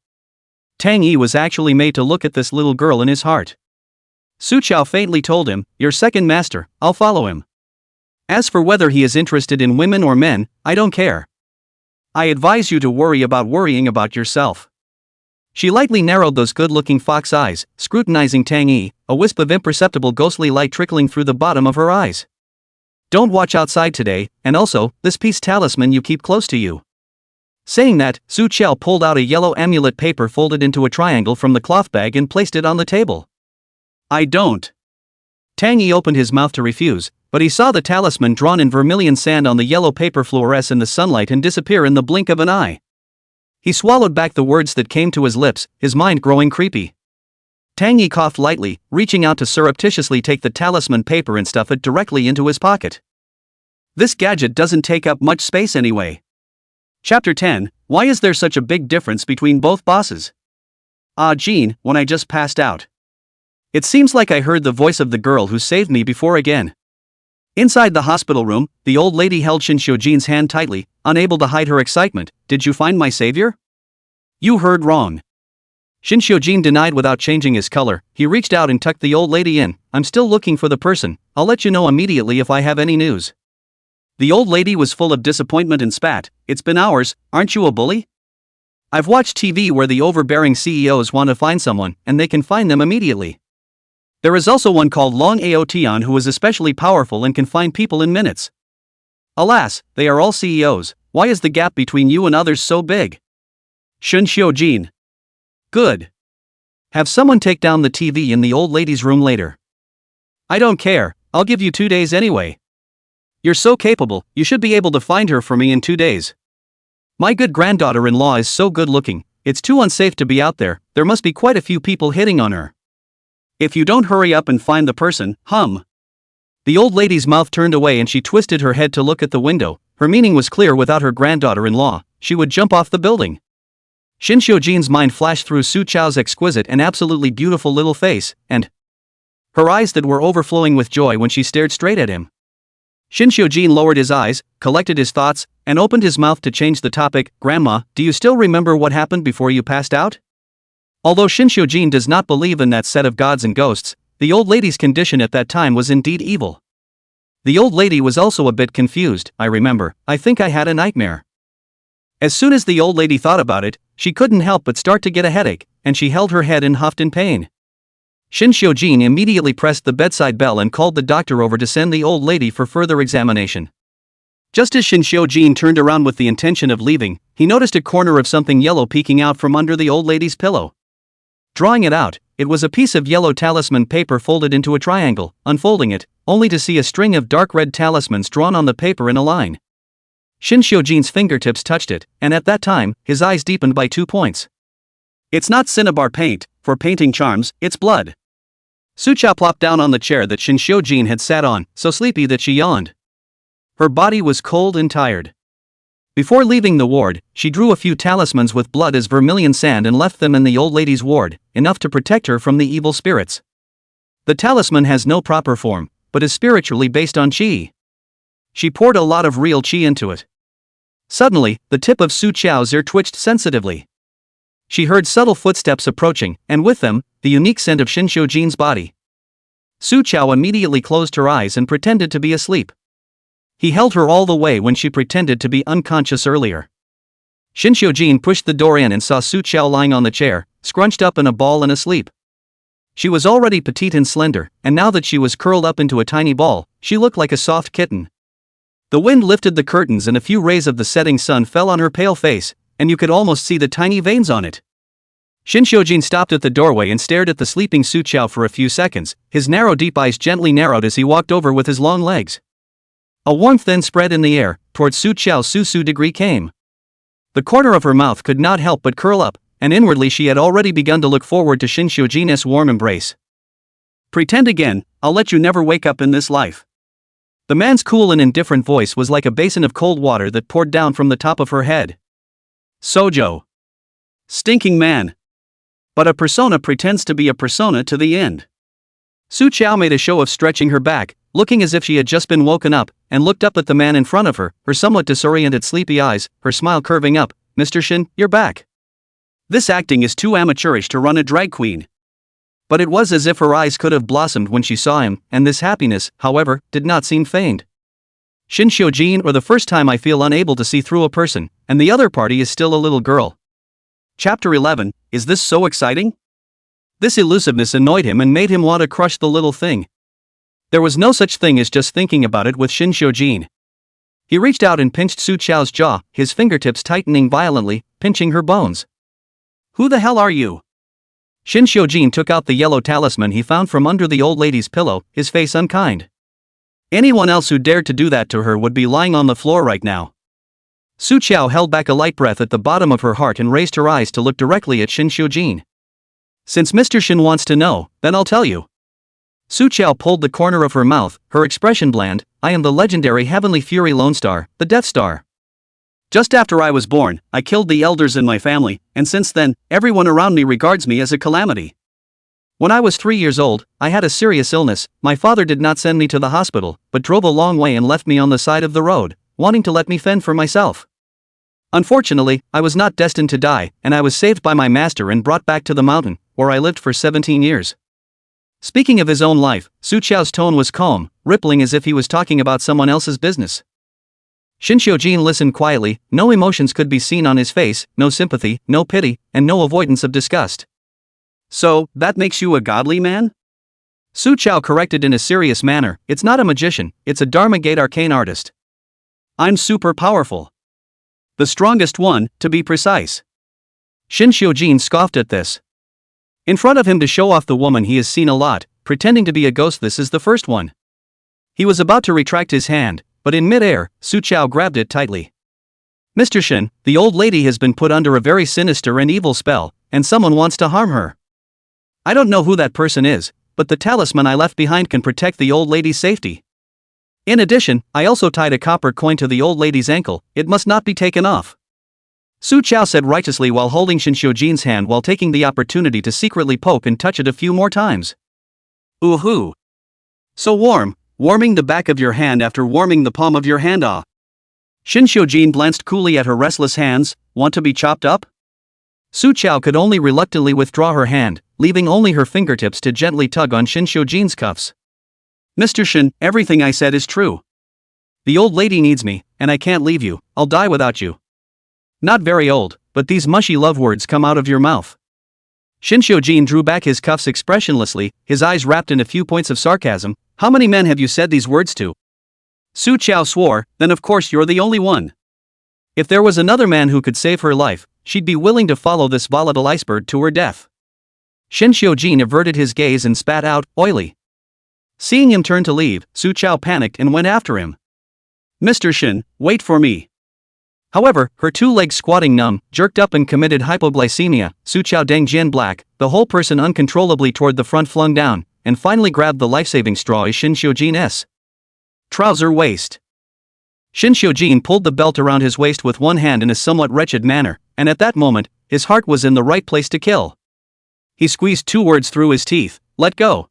Tang Yi was actually made to look at this little girl in his heart. Su Qiao faintly told him, your second master, I'll follow him. As for whether he is interested in women or men, I don't care. I advise you to worry about worrying about yourself. She lightly narrowed those good-looking fox eyes, scrutinizing Tang Yi, a wisp of imperceptible ghostly light trickling through the bottom of her eyes. Don't watch outside today, and also, this peace talisman you keep close to you. Saying that, Su Qiao pulled out a yellow amulet paper folded into a triangle from the cloth bag and placed it on the table. I don't. Tang Yi opened his mouth to refuse, but he saw the talisman drawn in vermilion sand on the yellow paper fluoresce in the sunlight and disappear in the blink of an eye. He swallowed back the words that came to his lips, his mind growing creepy. Tang Yi coughed lightly, reaching out to surreptitiously take the talisman paper and stuff it directly into his pocket. This gadget doesn't take up much space anyway. Chapter 10, Why is there such a big difference between both bosses? Jean, when I just passed out. It seems like I heard the voice of the girl who saved me before again. Inside the hospital room, the old lady held Shin Xiujin's hand tightly, unable to hide her excitement. Did you find my savior? You heard wrong. Shin Xiujin denied without changing his color. He reached out and tucked the old lady in. I'm still looking for the person. I'll let you know immediately if I have any news. The old lady was full of disappointment and spat. It's been hours, aren't you a bully? I've watched TV where the overbearing CEOs want to find someone, and they can find them immediately. There is also one called Long Aotian who is especially powerful and can find people in minutes. Alas, they are all CEOs. Why is the gap between you and others so big? Shin Xiujin. Good. Have someone take down the TV in the old lady's room later. I don't care, I'll give you 2 days anyway. You're so capable, you should be able to find her for me in 2 days. My good granddaughter-in-law is so good looking, it's too unsafe to be out there, there must be quite a few people hitting on her. If you don't hurry up and find the person, The old lady's mouth turned away and she twisted her head to look at the window. Her meaning was clear. Without her granddaughter-in-law, she would jump off the building. Shin Xiujin's mind flashed through Su Qiao's exquisite and absolutely beautiful little face, and her eyes that were overflowing with joy when she stared straight at him. Shin Xiujin lowered his eyes, collected his thoughts, and opened his mouth to change the topic. Grandma, do you still remember what happened before you passed out? Although Shin Xiujin does not believe in that set of gods and ghosts, the old lady's condition at that time was indeed evil. The old lady was also a bit confused. I remember, I think I had a nightmare. As soon as the old lady thought about it, she couldn't help but start to get a headache, and she held her head and huffed in pain. Shin Xiujin immediately pressed the bedside bell and called the doctor over to send the old lady for further examination. Just as Shin Xiujin turned around with the intention of leaving, he noticed a corner of something yellow peeking out from under the old lady's pillow. Drawing it out, it was a piece of yellow talisman paper folded into a triangle. Unfolding it, only to see a string of dark red talismans drawn on the paper in a line. Shin Xiujin's fingertips touched it, and at that time, his eyes deepened by 2 points. It's not cinnabar paint, for painting charms, it's blood. Su Qiao plopped down on the chair that Shin Xiujin had sat on, so sleepy that she yawned. Her body was cold and tired. Before leaving the ward, she drew a few talismans with blood as vermilion sand and left them in the old lady's ward, enough to protect her from the evil spirits. The talisman has no proper form, but is spiritually based on qi. She poured a lot of real qi into it. Suddenly, the tip of Su Qiao's ear twitched sensitively. She heard subtle footsteps approaching, and with them, the unique scent of Shinshou Jin's body. Su Qiao immediately closed her eyes and pretended to be asleep. He held her all the way when she pretended to be unconscious earlier. Shinshou Jin pushed the door in and saw Su Qiao lying on the chair, scrunched up in a ball and asleep. She was already petite and slender, and now that she was curled up into a tiny ball, she looked like a soft kitten. The wind lifted the curtains and a few rays of the setting sun fell on her pale face, and you could almost see the tiny veins on it. Shinshou Jin stopped at the doorway and stared at the sleeping Su Qiao for a few seconds, his narrow deep eyes gently narrowed as he walked over with his long legs. A warmth then spread in the air, towards Su Qiao's Su degree came. The corner of her mouth could not help but curl up, and inwardly she had already begun to look forward to Shinshou Jin's warm embrace. "Pretend again, I'll let you never wake up in this life." The man's cool and indifferent voice was like a basin of cold water that poured down from the top of her head. "Sojo. Stinking man. But a persona pretends to be a persona to the end." Su Qiao made a show of stretching her back, looking as if she had just been woken up, and looked up at the man in front of her, her somewhat disoriented sleepy eyes, her smile curving up. "Mr. Shin, you're back. This acting is too amateurish to run a drag queen." But it was as if her eyes could have blossomed when she saw him, and this happiness, however, did not seem feigned. "Shinshou Jin, or the first time I feel unable to see through a person, and the other party is still a little girl." Chapter 11, Is this so exciting? This elusiveness annoyed him and made him want to crush the little thing. There was no such thing as just thinking about it with Shinshou Jin. He reached out and pinched Su Qiao's jaw, his fingertips tightening violently, pinching her bones. "Who the hell are you?" Shinshou Jin took out the yellow talisman he found from under the old lady's pillow, his face unkind. Anyone else who dared to do that to her would be lying on the floor right now. Su Qiao held back a light breath at the bottom of her heart and raised her eyes to look directly at Shinshou Jin. "Since Mr. Shin wants to know, then I'll tell you." Su Qiao pulled the corner of her mouth, her expression bland. "I am the legendary Heavenly Fury Lone Star, the Death Star. Just after I was born, I killed the elders in my family, and since then, everyone around me regards me as a calamity. When I was 3 years old, I had a serious illness. My father did not send me to the hospital, but drove a long way and left me on the side of the road, wanting to let me fend for myself. Unfortunately, I was not destined to die, and I was saved by my master and brought back to the mountain, where I lived for 17 years. Speaking of his own life, Su Qiao's tone was calm, rippling as if he was talking about someone else's business. Shinshou Jin listened quietly, no emotions could be seen on his face, no sympathy, no pity, and no avoidance of disgust. "So, that makes you a godly man?" Su Qiao corrected in a serious manner. "It's not a magician, it's a Dharma Gate arcane artist. I'm super powerful. The strongest one, to be precise." Shinshou Jin scoffed at this. In front of him to show off the woman he has seen a lot, pretending to be a ghost, this is the first one. He was about to retract his hand, but in mid-air, Su Qiao grabbed it tightly. "Mr. Shin, the old lady has been put under a very sinister and evil spell, and someone wants to harm her. I don't know who that person is, but the talisman I left behind can protect the old lady's safety. In addition, I also tied a copper coin to the old lady's ankle, it must not be taken off." Su Qiao said righteously while holding Shinshou Jin's hand while taking the opportunity to secretly poke and touch it a few more times. "Ooh-hoo. So warm, warming the back of your hand after warming the palm of your hand off." Shinshou Jin glanced coolly at her restless hands. "Want to be chopped up?" Su Qiao could only reluctantly withdraw her hand, leaving only her fingertips to gently tug on Shinshou Jin's cuffs. "Mr. Shin, everything I said is true. The old lady needs me, and I can't leave you. I'll die without you." "Not very old, but these mushy love words come out of your mouth." Shinshou Jin drew back his cuffs expressionlessly, his eyes wrapped in a few points of sarcasm. "How many men have you said these words to?" Su Qiao swore. "Then of course you're the only one. If there was another man who could save her life, she'd be willing to follow this volatile iceberg to her death." Shinshou Jin averted his gaze and spat out, "Oily." Seeing him turn to leave, Su Qiao panicked and went after him. "Mr. Shin, wait for me." However, her two legs squatting numb, jerked up and committed hypoglycemia, Su Qiao Deng Jian Black, the whole person uncontrollably toward the front flung down, and finally grabbed the life-saving straw as Shinshou Jin's trouser waist. Shin Xiujin pulled the belt around his waist with one hand in a somewhat wretched manner, and at that moment, his heart was in the right place to kill. He squeezed 2 words through his teeth, "Let go."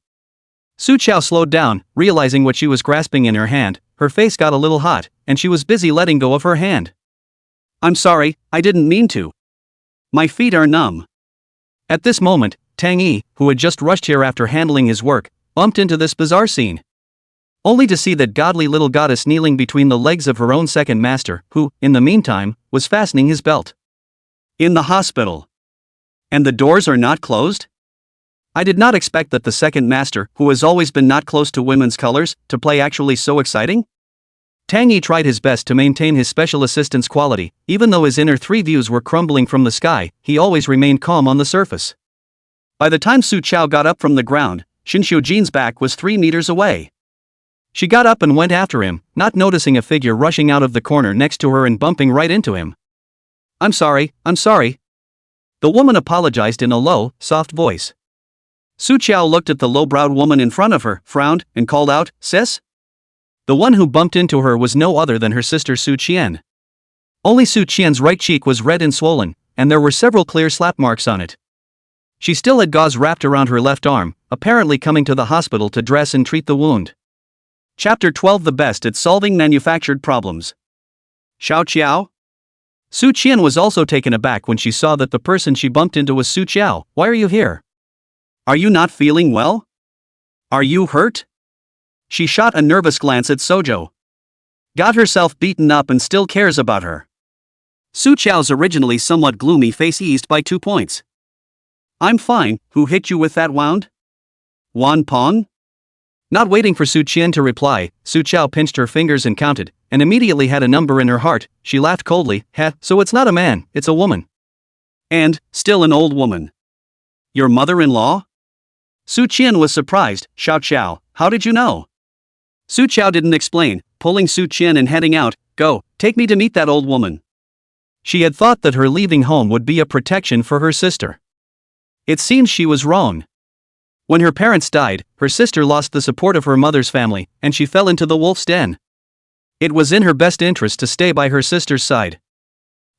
Su Qiao slowed down, realizing what she was grasping in her hand. Her face got a little hot, and she was busy letting go of her hand. "I'm sorry, I didn't mean to. My feet are numb." At this moment, Tang Yi, who had just rushed here after handling his work, bumped into this bizarre scene. Only to see that godly little goddess kneeling between the legs of her own second master, who, in the meantime, was fastening his belt. In the hospital. And the doors are not closed? I did not expect that the second master, who has always been not close to women's colors, to play actually so exciting? Tang Yi tried his best to maintain his special assistant's quality. Even though his inner 3 views were crumbling from the sky, he always remained calm on the surface. By the time Su Qiao got up from the ground, Shin Xiujin's back was 3 meters away. She got up and went after him, not noticing a figure rushing out of the corner next to her and bumping right into him. I'm sorry. The woman apologized in a low, soft voice. Su Qiao looked at the low-browed woman in front of her, frowned, and called out, "Sis?" The one who bumped into her was no other than her sister Su Qian. Only Su Qian's right cheek was red and swollen, and there were several clear slap marks on it. She still had gauze wrapped around her left arm, apparently coming to the hospital to dress and treat the wound. Chapter 12: The Best at Solving Manufactured Problems. Xiao Qiao? Su Qian was also taken aback when she saw that the person she bumped into was Su Qiao. "Why are you here? Are you not feeling well? Are you hurt?" She shot a nervous glance at Sojo. Got herself beaten up and still cares about her. Su Qiao's originally somewhat gloomy face eased by 2 points. "I'm fine. Who hit you with that wound? Wan Pong?" Not waiting for Su Qian to reply, Su Qiao pinched her fingers and counted, and immediately had a number in her heart. She laughed coldly. So it's not a man, it's a woman. And, still an old woman. Your mother-in-law? Su Qian was surprised. "Xiao Qiao, how did you know?" Su Qiao didn't explain, pulling Su Qian and heading out. "Go, take me to meet that old woman." She had thought that her leaving home would be a protection for her sister. It seems she was wrong. When her parents died, her sister lost the support of her mother's family, and she fell into the wolf's den. It was in her best interest to stay by her sister's side.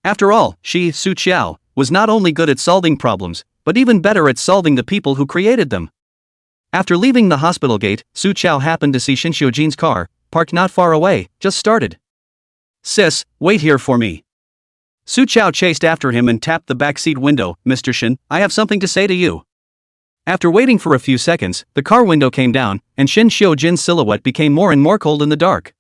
After all, she, Su Qiao, was not only good at solving problems, but even better at solving the people who created them. After leaving the hospital gate, Su Qiao happened to see Shin Xiujin's car, parked not far away, just started. "Sis, wait here for me." Su Qiao chased after him and tapped the backseat window. "Mr. Shin, I have something to say to you." After waiting for a few seconds, the car window came down, and Shin Xiujin's silhouette became more and more cold in the dark.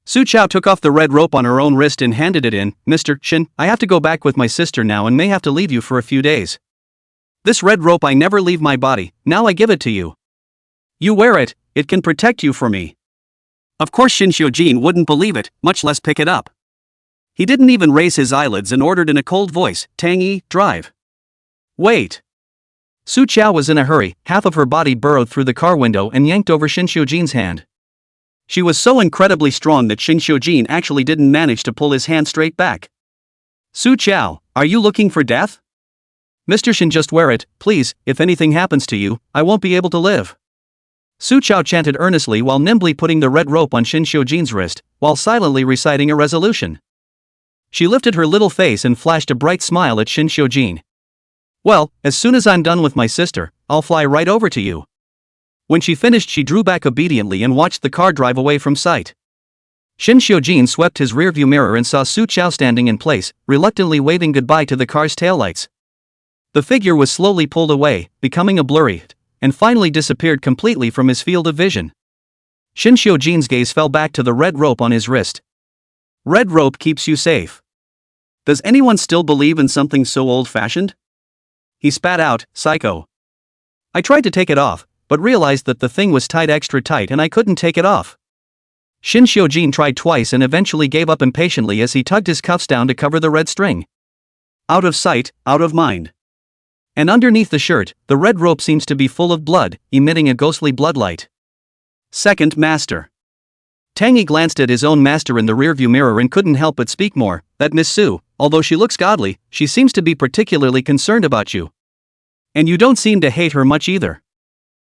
Su Qiao took off the red rope on her own wrist and handed it in. "Mr. Shin, I have to go back with my sister now and may have to leave you for a few days. This red rope I never leave my body, now I give it to you. You wear it, it can protect you for me." Of course Shin Xiujin wouldn't believe it, much less pick it up. He didn't even raise his eyelids and ordered in a cold voice, "Tang Yi, drive." "Wait." Su Qiao was in a hurry. Half of her body burrowed through the car window and yanked over Shin Xiujin's hand. She was so incredibly strong that Shin Xiujin actually didn't manage to pull his hand straight back. "Su Qiao, are you looking for death?" "Mr. Shin, just wear it, please. If anything happens to you, I won't be able to live." Su Qiao chanted earnestly while nimbly putting the red rope on Shin Xiujin's wrist, while silently reciting a resolution. She lifted her little face and flashed a bright smile at Shin Xiujin. "Well, as soon as I'm done with my sister, I'll fly right over to you." When she finished, she drew back obediently and watched the car drive away from sight. Shin Xiujin swept his rearview mirror and saw Su Qiao standing in place, reluctantly waving goodbye to the car's taillights. The figure was slowly pulled away, becoming a blurry, and finally disappeared completely from his field of vision. Shin Xiujin's gaze fell back to the red rope on his wrist. Red rope keeps you safe. Does anyone still believe in something so old-fashioned? He spat out, "Psycho." I tried to take it off, but realized that the thing was tied extra tight and I couldn't take it off. Shin Xiujin tried twice and eventually gave up impatiently as he tugged his cuffs down to cover the red string. Out of sight, out of mind. And underneath the shirt, the red rope seems to be full of blood, emitting a ghostly bloodlight. Second master. Tang Yi glanced at his own master in the rearview mirror and couldn't help but speak more. "That Miss Su, although she looks godly, she seems to be particularly concerned about you. And you don't seem to hate her much either."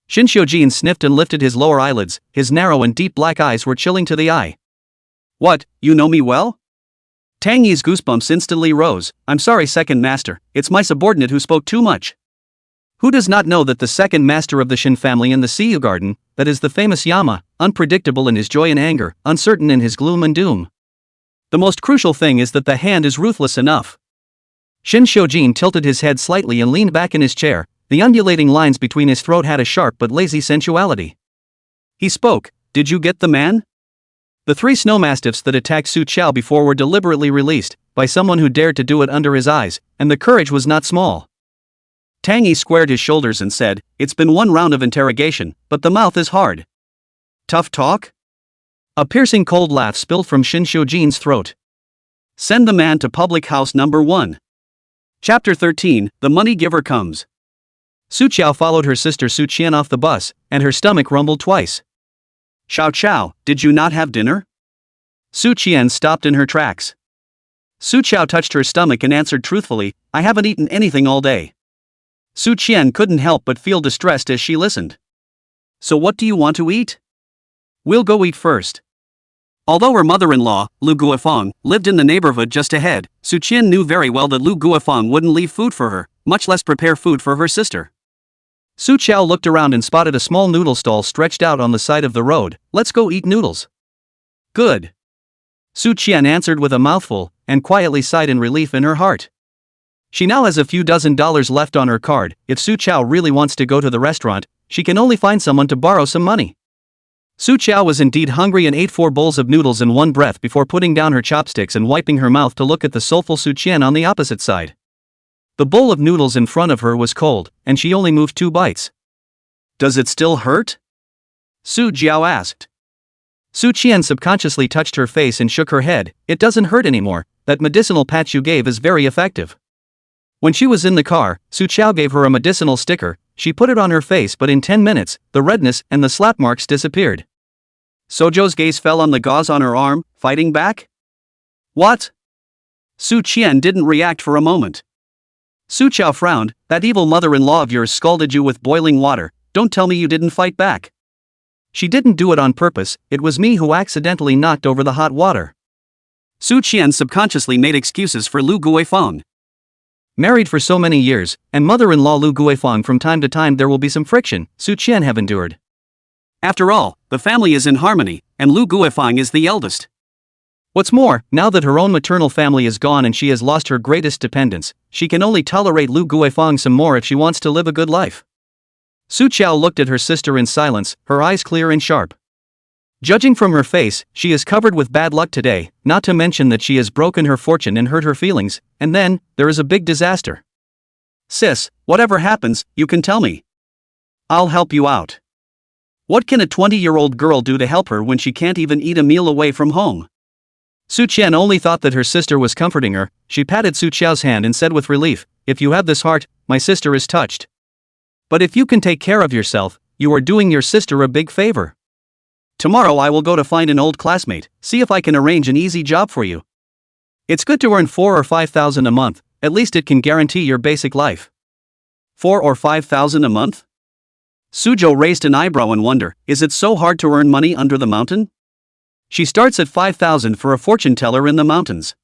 Shin Xiujin sniffed and lifted his lower eyelids. His narrow and deep black eyes were chilling to the eye. What, you know me well? Tang Yi's goosebumps instantly rose. I'm sorry, second master, it's my subordinate who spoke too much. Who does not know that the second master of the Shin family in the Seiyu Garden, that is the famous Yama, unpredictable in his joy and anger, uncertain in his gloom and doom. The most crucial thing is that the hand is ruthless enough. Shin Shojin tilted his head slightly and leaned back in his chair. The undulating lines between his throat had a sharp but lazy sensuality. He spoke, did you get the man? The 3 snow mastiffs that attacked Su Chao before were deliberately released, by someone who dared to do it under his eyes, and the courage was not small. Tang Yi squared his shoulders and said, it's been one round of interrogation, but the mouth is hard. Tough talk? A piercing cold laugh spilled from Shin Shojin's throat. Send the man to public house number 1. Chapter 13, The Money Giver Comes. Su Chao followed her sister Su Qian off the bus, and her stomach rumbled twice. Xiao Chao, did you not have dinner? Su Qian stopped in her tracks. Su Chao touched her stomach and answered truthfully, I haven't eaten anything all day. Su Qian couldn't help but feel distressed as she listened. So what do you want to eat? We'll go eat first. Although her mother-in-law, Lu Guifang, lived in the neighborhood just ahead, Su Qian knew very well that Lu Guifang wouldn't leave food for her, much less prepare food for her sister. Su Chao looked around and spotted a small noodle stall stretched out on the side of the road. Let's go eat noodles. Good. Su Qian answered with a mouthful, and quietly sighed in relief in her heart. She now has a few $dozen left on her card. If Su Chao really wants to go to the restaurant, she can only find someone to borrow some money. Su Chao was indeed hungry and ate 4 bowls of noodles in one breath before putting down her chopsticks and wiping her mouth to look at the soulful Su Qian on the opposite side. The bowl of noodles in front of her was cold, and she only moved 2 bites. Does it still hurt? Su Jiao asked. Su Qian subconsciously touched her face and shook her head. It doesn't hurt anymore. That medicinal patch you gave is very effective. When she was in the car, Su Chao gave her a medicinal sticker. She put it on her face, but in 10 minutes, the redness and the slap marks disappeared. Sojo's gaze fell on the gauze on her arm, fighting back. What? Su Qian didn't react for a moment. Su Chao frowned. That evil mother-in-law of yours scalded you with boiling water. Don't tell me you didn't fight back. She didn't do it on purpose, it was me who accidentally knocked over the hot water. Su Qian subconsciously made excuses for Lu Guifang. Married for so many years, and mother-in-law Lu Guifang from time to time there will be some friction, Su Qian have endured. After all, the family is in harmony, and Lu Guifang is the eldest. What's more, now that her own maternal family is gone and she has lost her greatest dependence, she can only tolerate Lu Guifang some more if she wants to live a good life. Su Chao looked at her sister in silence, her eyes clear and sharp. Judging from her face, she is covered with bad luck today, not to mention that she has broken her fortune and hurt her feelings, and then, there is a big disaster. Sis, whatever happens, you can tell me. I'll help you out. What can a 20-year-old girl do to help her when she can't even eat a meal away from home? Su Qian only thought that her sister was comforting her. She patted Su Chao's hand and said with relief, if you have this heart, my sister is touched. But if you can take care of yourself, you are doing your sister a big favor. Tomorrow I will go to find an old classmate, see if I can arrange an easy job for you. It's good to earn 4 or 5,000 a month, at least it can guarantee your basic life. 4 or 5,000 a month? Suzhou raised an eyebrow in wonder, is it so hard to earn money under the mountain? She starts at 5,000 for a fortune teller in the mountains.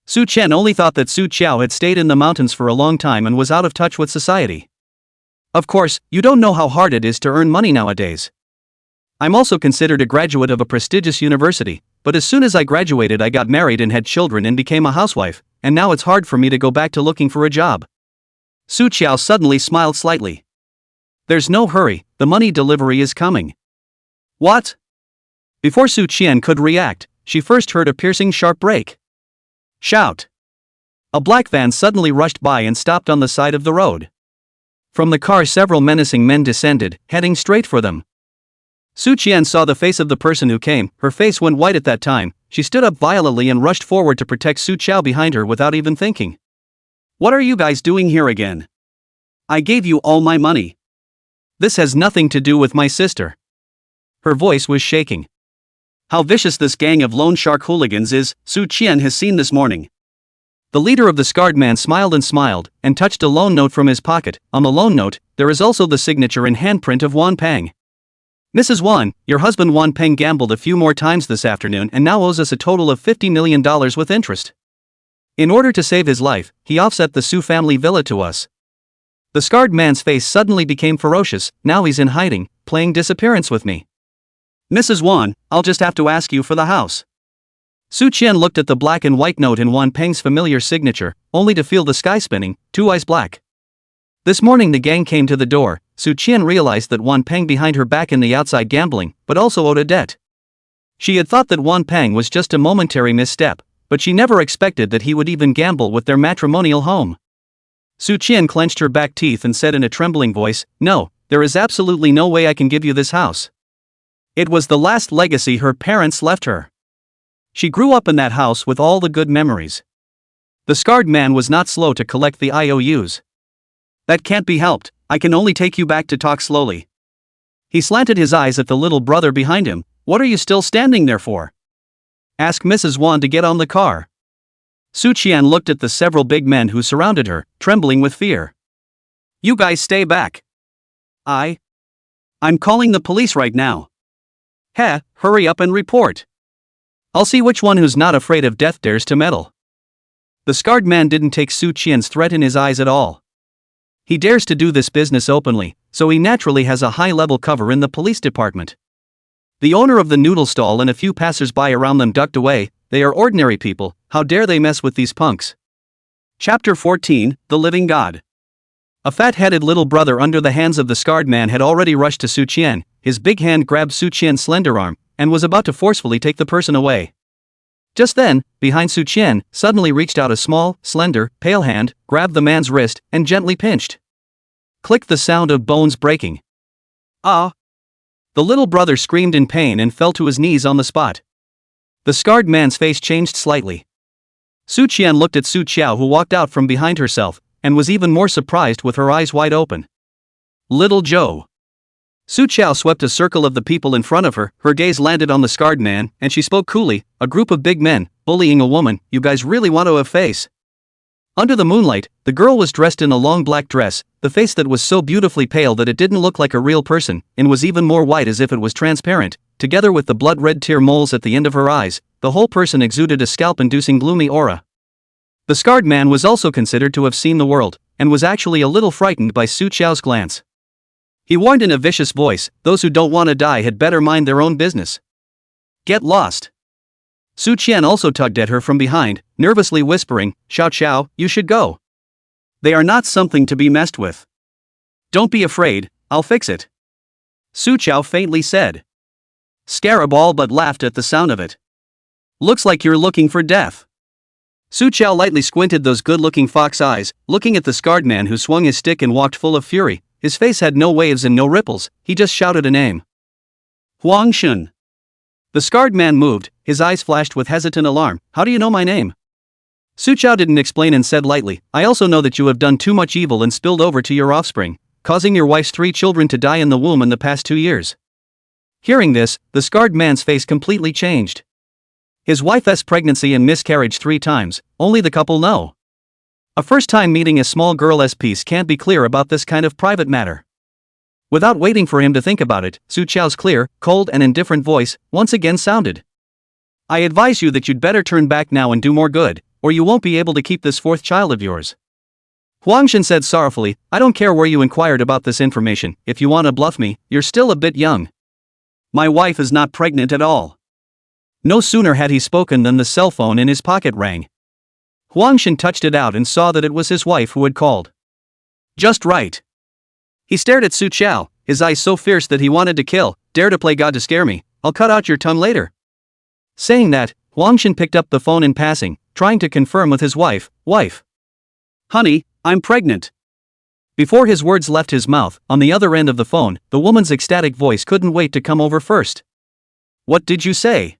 Su Qian only thought that Su Chao had stayed in the mountains for a long time and was out of touch with society. Of course, you don't know how hard it is to earn money nowadays. I'm also considered a graduate of a prestigious university, but as soon as I graduated I got married and had children and became a housewife, and now it's hard for me to go back to looking for a job. Su Chao suddenly smiled slightly. There's no hurry, the money delivery is coming. What? Before Su Qian could react, she first heard a piercing sharp break. Shout! A black van suddenly rushed by and stopped on the side of the road. From the car several menacing men descended, heading straight for them. Su Qian saw the face of the person who came, her face went white at that time, she stood up violently and rushed forward to protect Su Chao behind her without even thinking. What are you guys doing here again? I gave you all my money. This has nothing to do with my sister. Her voice was shaking. How vicious this gang of loan shark hooligans is, Su Qian has seen this morning. The leader of the scarred man smiled and touched a loan note from his pocket. On the loan note, there is also the signature and handprint of Wan Pang. Mrs. Wan, your husband Wan Peng gambled a few more times this afternoon and now owes us a total of $50 million with interest. In order to save his life, he offset the Su family villa to us. The scarred man's face suddenly became ferocious. Now he's in hiding, playing disappearance with me. Mrs. Wan, I'll just have to ask you for the house. Su Qian looked at the black and white note in Wan Peng's familiar signature, only to feel the sky spinning, 2 eyes black. This morning the gang came to the door. Su Qian realized that Wan Peng behind her back in the outside gambling, but also owed a debt. She had thought that Wan Peng was just a momentary misstep, but she never expected that he would even gamble with their matrimonial home. Su Qian clenched her back teeth and said in a trembling voice, "No, there is absolutely no way I can give you this house." It was the last legacy her parents left her. She grew up in that house with all the good memories. The scarred man was not slow to collect the IOUs. "That can't be helped, I can only take you back to talk slowly." He slanted his eyes at the little brother behind him. "What are you still standing there for? Ask Mrs. Wan to get on the car." Su Qian looked at the several big men who surrounded her, trembling with fear. "You guys stay back. I'm calling the police right now." Hurry up and report. I'll see which one who's not afraid of death dares to meddle." The scarred man didn't take Su Qian's threat in his eyes at all. He dares to do this business openly, so he naturally has a high-level cover in the police department. The owner of the noodle stall and a few passers-by around them ducked away. They are ordinary people, how dare they mess with these punks? Chapter 14, The Living God. A fat-headed little brother under the hands of the scarred man had already rushed to Su Qian. His big hand grabbed Su Qian's slender arm, and was about to forcefully take the person away. Just then, behind Su Qian, suddenly reached out a small, slender, pale hand, grabbed the man's wrist, and gently pinched. Click the sound of bones breaking. "Ah!" The little brother screamed in pain and fell to his knees on the spot. The scarred man's face changed slightly. Su Qian looked at Su Qiao, who walked out from behind herself, and was even more surprised with her eyes wide open. "Little Joe." Su Qiao swept a circle of the people in front of her. Her gaze landed on the scarred man, and she spoke coolly. "A group of big men, bullying a woman, you guys really want to have face?" Under the moonlight, the girl was dressed in a long black dress, the face that was so beautifully pale that it didn't look like a real person, and was even more white as if it was transparent. Together with the blood-red tear moles at the end of her eyes, the whole person exuded a scalp-inducing gloomy aura. The scarred man was also considered to have seen the world, and was actually a little frightened by Su Qiao's glance. He warned in a vicious voice, "Those who don't want to die had better mind their own business. Get lost." Su Qian also tugged at her from behind, nervously whispering, "Xiao Xiao, you should go. They are not something to be messed with. Don't be afraid, I'll fix it." Su Qiao faintly said. Scarab all but laughed at the sound of it. "Looks like you're looking for death." Su Qiao lightly squinted those good-looking fox eyes, looking at the scarred man who swung his stick and walked full of fury. His face had no waves and no ripples, he just shouted a name. "Huang Shun." The scarred man moved, his eyes flashed with hesitant alarm. "How do you know my name?" Su Qiao didn't explain and said lightly, "I also know that you have done too much evil and spilled over to your offspring, causing your wife's 3 children to die in the womb in the past 2 years. Hearing this, the scarred man's face completely changed. His wife's pregnancy and miscarriage 3 times, only the couple know. A first time meeting a small girl's piece can't be clear about this kind of private matter. Without waiting for him to think about it, Su Qiao's clear, cold and indifferent voice once again sounded. "I advise you that you'd better turn back now and do more good, or you won't be able to keep this 4th child of yours." Huang Shen said sorrowfully, "I don't care where you inquired about this information. If you want to bluff me, you're still a bit young. My wife is not pregnant at all." No sooner had he spoken than the cell phone in his pocket rang. Huang Shen touched it out and saw that it was his wife who had called. "Just right." He stared at Su Qiao, his eyes so fierce that he wanted to kill. "Dare to play God to scare me, I'll cut out your tongue later." Saying that, Huang Shen picked up the phone in passing, trying to confirm with his wife, "Wife. Honey, I'm pregnant." Before his words left his mouth, on the other end of the phone, the woman's ecstatic voice couldn't wait to come over first. "What did you say?"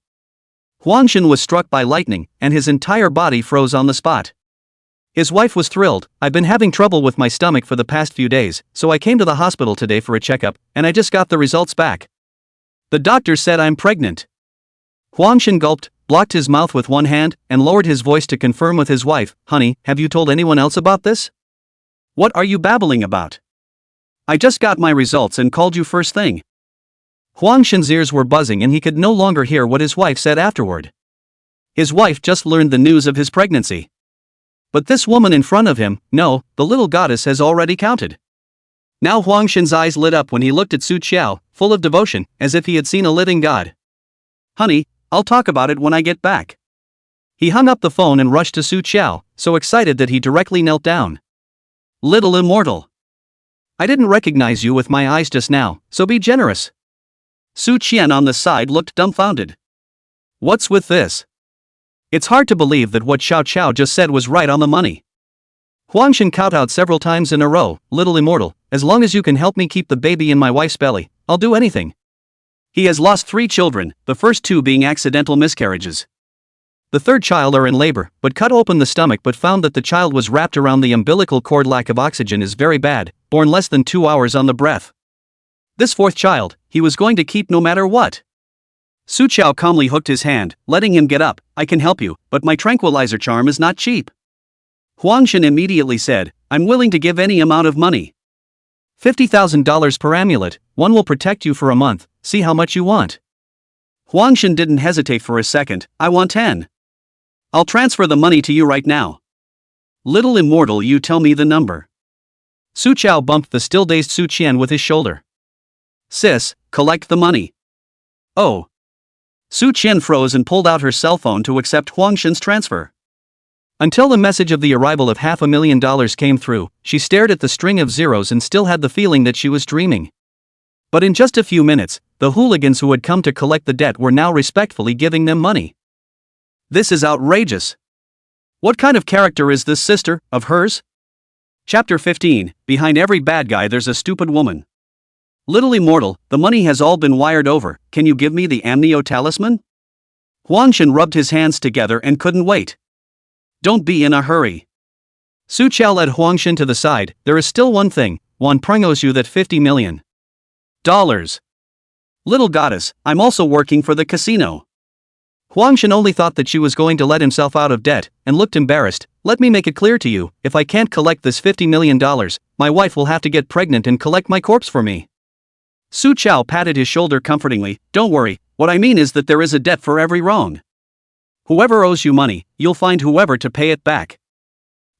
Huang Shen was struck by lightning, and his entire body froze on the spot. His wife was thrilled. "I've been having trouble with my stomach for the past few days, so I came to the hospital today for a checkup, and I just got the results back. The doctor said I'm pregnant." Huang Shen gulped, blocked his mouth with one hand, and lowered his voice to confirm with his wife, "Honey, have you told anyone else about this?" "What are you babbling about? I just got my results and called you first thing." Huang Xin's ears were buzzing and he could no longer hear what his wife said afterward. His wife just learned the news of his pregnancy. But this woman in front of him, no, the little goddess has already counted. Now Huang Xin's eyes lit up when he looked at Su Qiao, full of devotion, as if he had seen a living god. Honey, I'll talk about it when I get back. He hung up the phone and rushed to Su Qiao, so excited that he directly knelt down. Little immortal. I didn't recognize you with my eyes just now, so be generous. Su Qian on the side looked dumbfounded. What's with this? It's hard to believe that what Xiao Qiao just said was right on the money. Huang Xin kowtowed several times in a row. Little immortal, as long as you can help me keep the baby in my wife's belly, I'll do anything. He has lost 3 children, the first 2 being accidental miscarriages. The third child are in labor, but cut open the stomach but found that the child was wrapped around the umbilical cord. Lack of oxygen is very bad, born less than 2 hours on the breath. This 4th child, he was going to keep no matter what. Su Qiao calmly hooked his hand, letting him get up. I can help you, but my tranquilizer charm is not cheap. Huang Xin immediately said, I'm willing to give any amount of money. $50,000 per amulet, one will protect you for a month, see how much you want. Huang Xin didn't hesitate for a second, I want 10. I'll transfer the money to you right now. Little immortal, you tell me the number. Su Qiao bumped the still-dazed Su Qian with his shoulder. Sis, collect the money. Oh. Su Qian froze and pulled out her cell phone to accept Huang Xin's transfer. Until the message of the arrival of $500,000 came through, she stared at the string of zeros and still had the feeling that she was dreaming. But in just a few minutes, the hooligans who had come to collect the debt were now respectfully giving them money. This is outrageous. What kind of character is this sister of hers? Chapter 15, Behind every bad guy there's a stupid woman. Little immortal, the money has all been wired over, can you give me the amnio talisman? Huang Xin rubbed his hands together and couldn't wait. Don't be in a hurry. Su Qiao led Huang Xin to the side, there is still one thing, Juan promise you that $50 million. Little goddess, I'm also working for the casino. Huang Xin only thought that she was going to let himself out of debt, and looked embarrassed. Let me make it clear to you, if I can't collect this $50 million, my wife will have to get pregnant and collect my corpse for me. Su Qiao patted his shoulder comfortingly, don't worry, what I mean is that there is a debt for every wrong. Whoever owes you money, you'll find whoever to pay it back.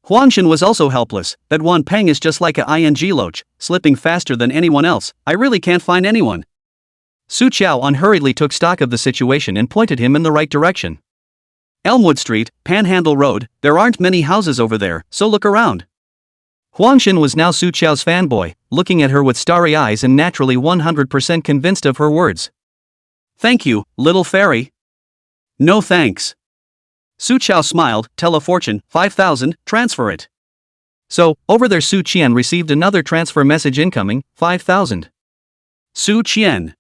Huang Xin was also helpless, that Wan Peng is just like a ing loach, slipping faster than anyone else, I really can't find anyone. Su Qiao unhurriedly took stock of the situation and pointed him in the right direction. Elmwood Street, Panhandle Road, there aren't many houses over there, so look around. Huang Xin was now Su Qiao's fanboy, looking at her with starry eyes and naturally 100% convinced of her words. Thank you, little fairy. No thanks. Su Qiao smiled, tell a fortune, 5,000, transfer it. So, over there Su Qian received another transfer message incoming, 5,000. Su Qian.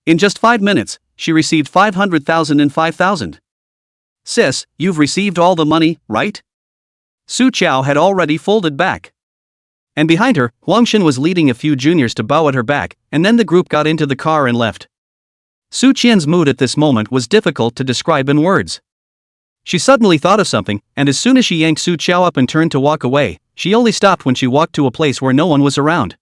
In just 5 minutes, she received 500,000 and 5,000. Sis, you've received all the money, right? Su Qiao had already folded back. And behind her, Huang Xin was leading a few juniors to bow at her back, and then the group got into the car and left. Su Qian's mood at this moment was difficult to describe in words. She suddenly thought of something, and as soon as she yanked Su Qiao up and turned to walk away, she only stopped when she walked to a place where no one was around.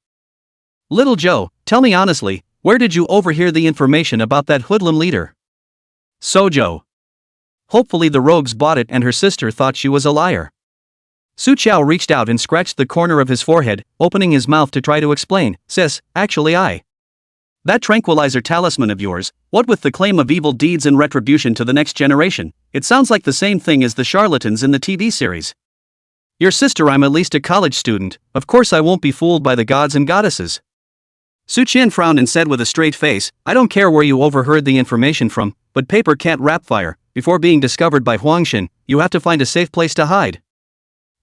Little Joe, tell me honestly, where did you overhear the information about that hoodlum leader? Sojo. Hopefully the rogues bought it and her sister thought she was a liar. Su Qiao reached out and scratched the corner of his forehead, opening his mouth to try to explain, sis, actually that tranquilizer talisman of yours, what with the claim of evil deeds and retribution to the next generation, it sounds like the same thing as the charlatans in the TV series. Your sister, I'm at least a college student, of course I won't be fooled by the gods and goddesses. Su Qian frowned and said with a straight face, I don't care where you overheard the information from, but paper can't wrap fire. Before being discovered by Huang Xin, you have to find a safe place to hide.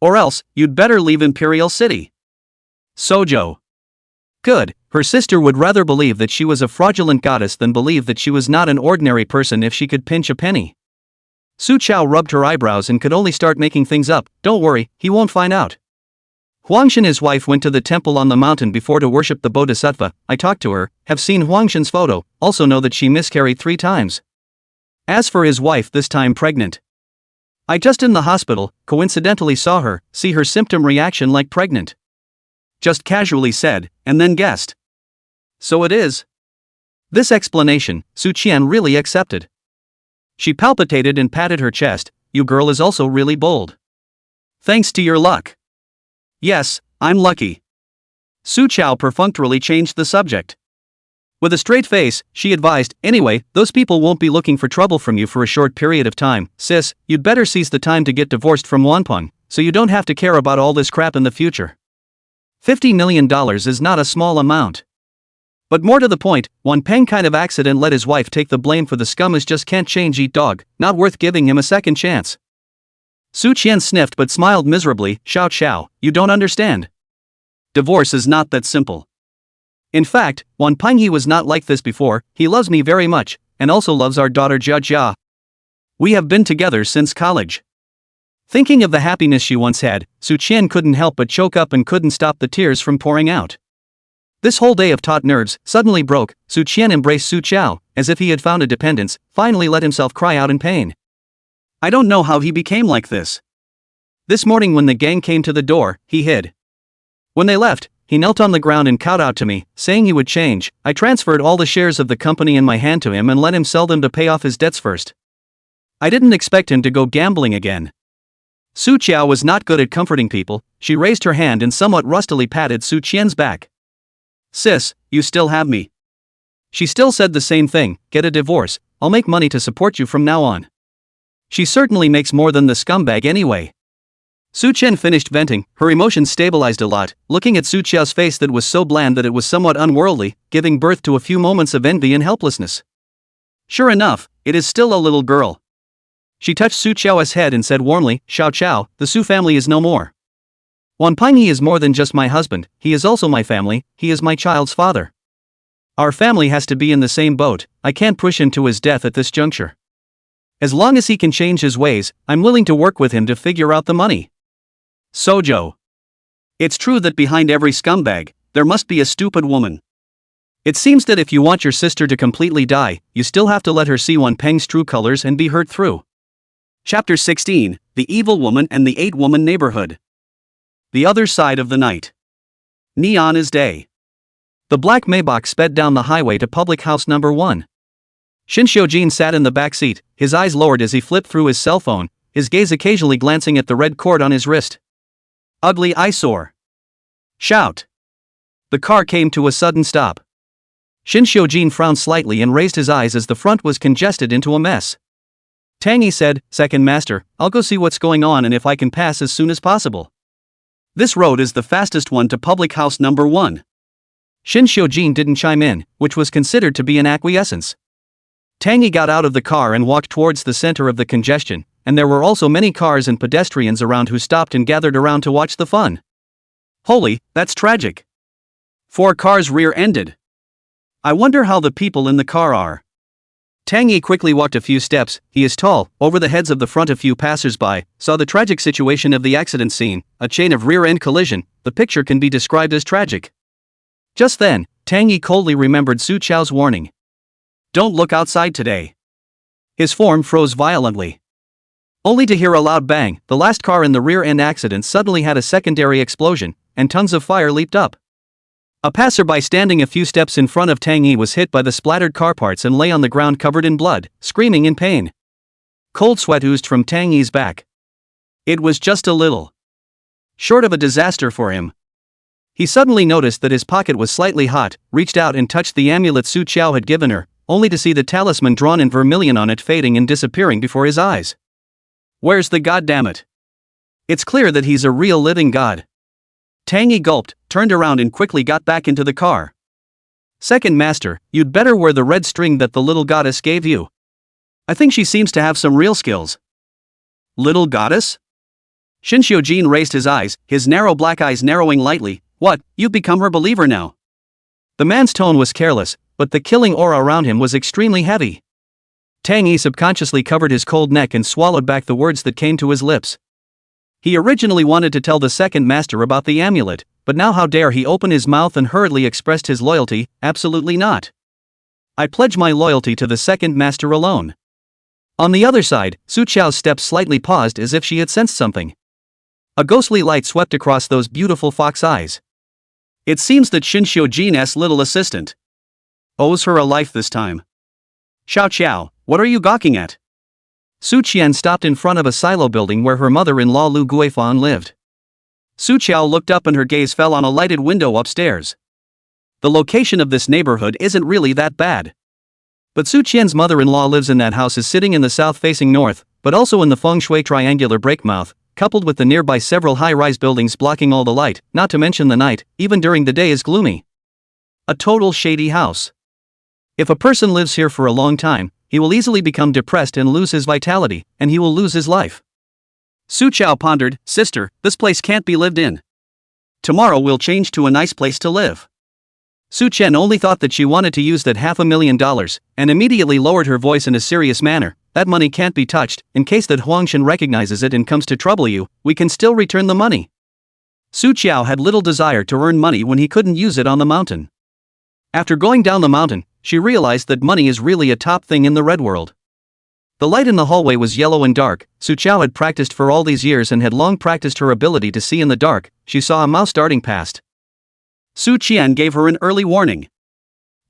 Or else, you'd better leave Imperial City. Sojo. Good, her sister would rather believe that she was a fraudulent goddess than believe that she was not an ordinary person if she could pinch a penny. Su Qiao rubbed her eyebrows and could only start making things up, don't worry, he won't find out. Huang Xin his wife went to the temple on the mountain before to worship the Bodhisattva, I talked to her, have seen Huang Xin's photo, also know that she miscarried 3 times. As for his wife this time pregnant. I just in the hospital, coincidentally saw her, see her symptom reaction like pregnant. Just casually said, and then guessed. So it is. This explanation, Su Qian really accepted. She palpitated and patted her chest. "You girl is also really bold. Thanks to your luck." "Yes, I'm lucky." Su Chao perfunctorily changed the subject. With a straight face, she advised, "Anyway, those people won't be looking for trouble from you for a short period of time. Sis, you'd better seize the time to get divorced from Wanpeng, so you don't have to care about all this crap in the future. $50 million is not a small amount." But more to the point, Wanpeng kind of accident let his wife take the blame for the scum is just can't change eat dog, not worth giving him a second chance. Su Qian sniffed but smiled miserably. "Xiao Xiao, you don't understand. Divorce is not that simple. In fact, Wanpeng was not like this before. He loves me very much, and also loves our daughter Jia Jia. We have been together since college." Thinking of the happiness she once had, Su Qian couldn't help but choke up and couldn't stop the tears from pouring out. This whole day of taut nerves suddenly broke. Su Qian embraced Su Chao, as if he had found a dependence, finally let himself cry out in pain. "I don't know how he became like this. This morning when the gang came to the door, he hid. When they left, he knelt on the ground and cowed out to me, saying he would change. I transferred all the shares of the company in my hand to him and let him sell them to pay off his debts first. I didn't expect him to go gambling again." Su Chao was not good at comforting people. She raised her hand and somewhat rustily patted Su Qian's back. "Sis, you still have me." She still said the same thing, "Get a divorce, I'll make money to support you from now on." She certainly makes more than the scumbag anyway. Su Qian finished venting, her emotions stabilized a lot, looking at Su Chao's face that was so bland that it was somewhat unworldly, giving birth to a few moments of envy and helplessness. "Sure enough, it is still a little girl." She touched Su Chao's head and said warmly, "Xiao Chao, the Su family is no more. Wanpeng is more than just my husband, he is also my family, he is my child's father. Our family has to be in the same boat, I can't push him to his death at this juncture. As long as he can change his ways, I'm willing to work with him to figure out the money." Sojo. It's true that behind every scumbag, there must be a stupid woman. It seems that if you want your sister to completely die, you still have to let her see Wanpeng's true colors and be hurt through. Chapter 16, The Evil Woman and the 8-Woman Neighborhood. The Other Side of the Night. Neon is day. The black Maybach sped down the highway to public house number 1. Shin Xiujin sat in the back seat, his eyes lowered as he flipped through his cell phone, his gaze occasionally glancing at the red cord on his wrist. Ugly eyesore. Shout. The car came to a sudden stop. Shin Xiujin frowned slightly and raised his eyes as the front was congested into a mess. Tangy said, "Second master, I'll go see what's going on and if I can pass as soon as possible. This road is the fastest one to public house number 1. Shin Xiujin didn't chime in, which was considered to be an acquiescence. Tangy got out of the car and walked towards the center of the congestion, and there were also many cars and pedestrians around who stopped and gathered around to watch the fun. Holy, that's tragic. 4 cars rear-ended. I wonder how the people in the car are. Tangy quickly walked a few steps, he is tall, over the heads of the front. A few passers-by saw the tragic situation of the accident scene, a chain of rear-end collision. The picture can be described as tragic. Just then, Tangy coldly remembered Su Chao's warning. Don't look outside today. His form froze violently. Only to hear a loud bang, the last car in the rear-end accident suddenly had a secondary explosion, and tongues of fire leaped up. A passerby standing a few steps in front of Tangy was hit by the splattered car parts and lay on the ground covered in blood, screaming in pain. Cold sweat oozed from Tangy's back. It was just a little short of a disaster for him. He suddenly noticed that his pocket was slightly hot, reached out and touched the amulet Su Chao had given her, only to see the talisman drawn in vermilion on it fading and disappearing before his eyes. Where's the goddammit? It's clear that he's a real living god. Tangy gulped, turned around and quickly got back into the car. Second master, you'd better wear the red string that the little goddess gave you. I think she seems to have some real skills. Little goddess? Shin Xiujin raised his eyes, his narrow black eyes narrowing lightly. What, you've become her believer now? The man's tone was careless, but the killing aura around him was extremely heavy. Tangy subconsciously covered his cold neck and swallowed back the words that came to his lips. He originally wanted to tell the second master about the amulet, but now how dare he open his mouth and hurriedly expressed his loyalty? Absolutely not. I pledge my loyalty to the second master alone. On the other side, Su Chao's steps slightly paused as if she had sensed something. A ghostly light swept across those beautiful fox eyes. It seems that Shin Xiujin's little assistant owes her a life this time. Xiao Qiao, what are you gawking at? Su Qian stopped in front of a silo building where her mother-in-law Lu Guifang lived. Su Qiao looked up and her gaze fell on a lighted window upstairs. The location of this neighborhood isn't really that bad. But Su Qian's mother-in-law lives in that house is sitting in the south facing north, but also in the feng shui triangular breakmouth, coupled with the nearby several high-rise buildings blocking all the light, not to mention the night, even during the day, is gloomy. A total shady house. If a person lives here for a long time, he will easily become depressed and lose his vitality, and he will lose his life. Su Qiao pondered, sister, this place can't be lived in. Tomorrow we'll change to a nice place to live. Su Qian only thought that she wanted to use that $500,000, and immediately lowered her voice in a serious manner. That money can't be touched. In case that Huangshan recognizes it and comes to trouble you, we can still return the money. Su Qiao had little desire to earn money when he couldn't use it on the mountain. After going down the mountain, she realized that money is really a top thing in the red world. The light in the hallway was yellow and dark. Su Qiao had practiced for all these years and had long practiced her ability to see in the dark. She saw a mouse darting past. Su Qian gave her an early warning.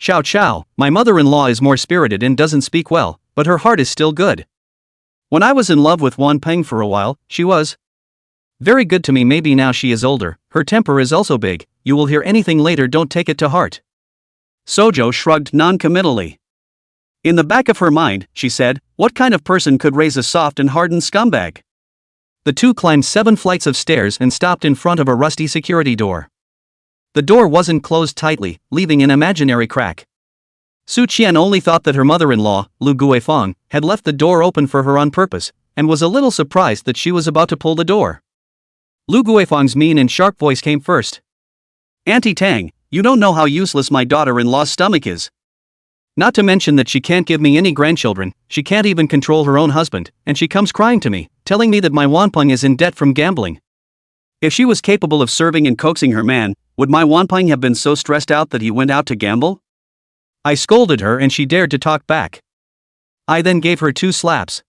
Xiao Qiao, my mother-in-law is more spirited and doesn't speak well, but her heart is still good. When I was in love with Wan Peng for a while, she was very good to me. Maybe now she is older, her temper is also big. You will hear anything later, don't take it to heart. Sojo shrugged non-committally. In the back of her mind, she said, what kind of person could raise a soft and hardened scumbag? The two climbed 7 flights of stairs and stopped in front of a rusty security door. The door wasn't closed tightly, leaving an imaginary crack. Su Qian only thought that her mother-in-law, Lu Guifang, had left the door open for her on purpose, and was a little surprised that she was about to pull the door. Lu Guifang's mean and sharp voice came first. Auntie Tang, you don't know how useless my daughter-in-law's stomach is. Not to mention that she can't give me any grandchildren, she can't even control her own husband, and she comes crying to me, telling me that my Wanpeng is in debt from gambling. If she was capable of serving and coaxing her man, would my Wanpeng have been so stressed out that he went out to gamble? I scolded her and she dared to talk back. I then gave her 2 slaps.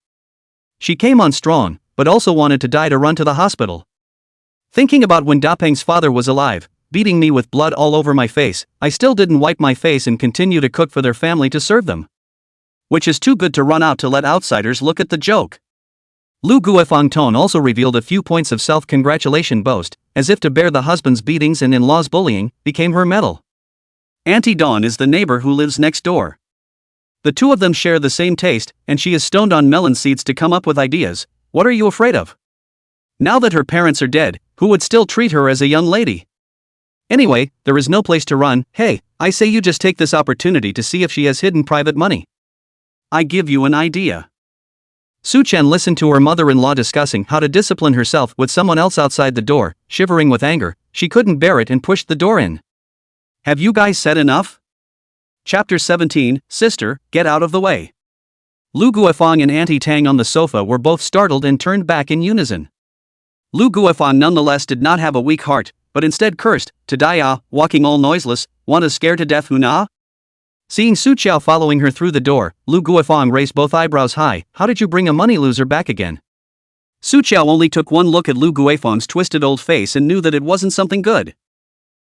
She came on strong, but also wanted to die to run to the hospital. Thinking about when Dapeng's father was alive, beating me with blood all over my face, I still didn't wipe my face and continue to cook for their family to serve them. Which is too good to run out to let outsiders look at the joke. Lu Guifang tone also revealed a few points of self-congratulation boast, as if to bear the husband's beatings and in-laws bullying, became her medal. Auntie Dawn is the neighbor who lives next door. The two of them share the same taste, and she is stoned on melon seeds to come up with ideas. What are you afraid of? Now that her parents are dead, who would still treat her as a young lady? Anyway, there is no place to run. Hey, I say you just take this opportunity to see if she has hidden private money. I give you an idea. Su Qian listened to her mother-in-law discussing how to discipline herself with someone else outside the door, shivering with anger. She couldn't bear it and pushed the door in. Have you guys said enough? Chapter 17, Sister, get out of the way. Lu Guifang and Auntie Tang on the sofa were both startled and turned back in unison. Lu Guifang nonetheless did not have a weak heart, but instead cursed, to die ah, walking all noiseless, wanna scare to death Huna? Seeing Su Qiao following her through the door, Lu Guifang raised both eyebrows high. How did you bring a money loser back again? Su Qiao only took one look at Lu Guifang's twisted old face and knew that it wasn't something good.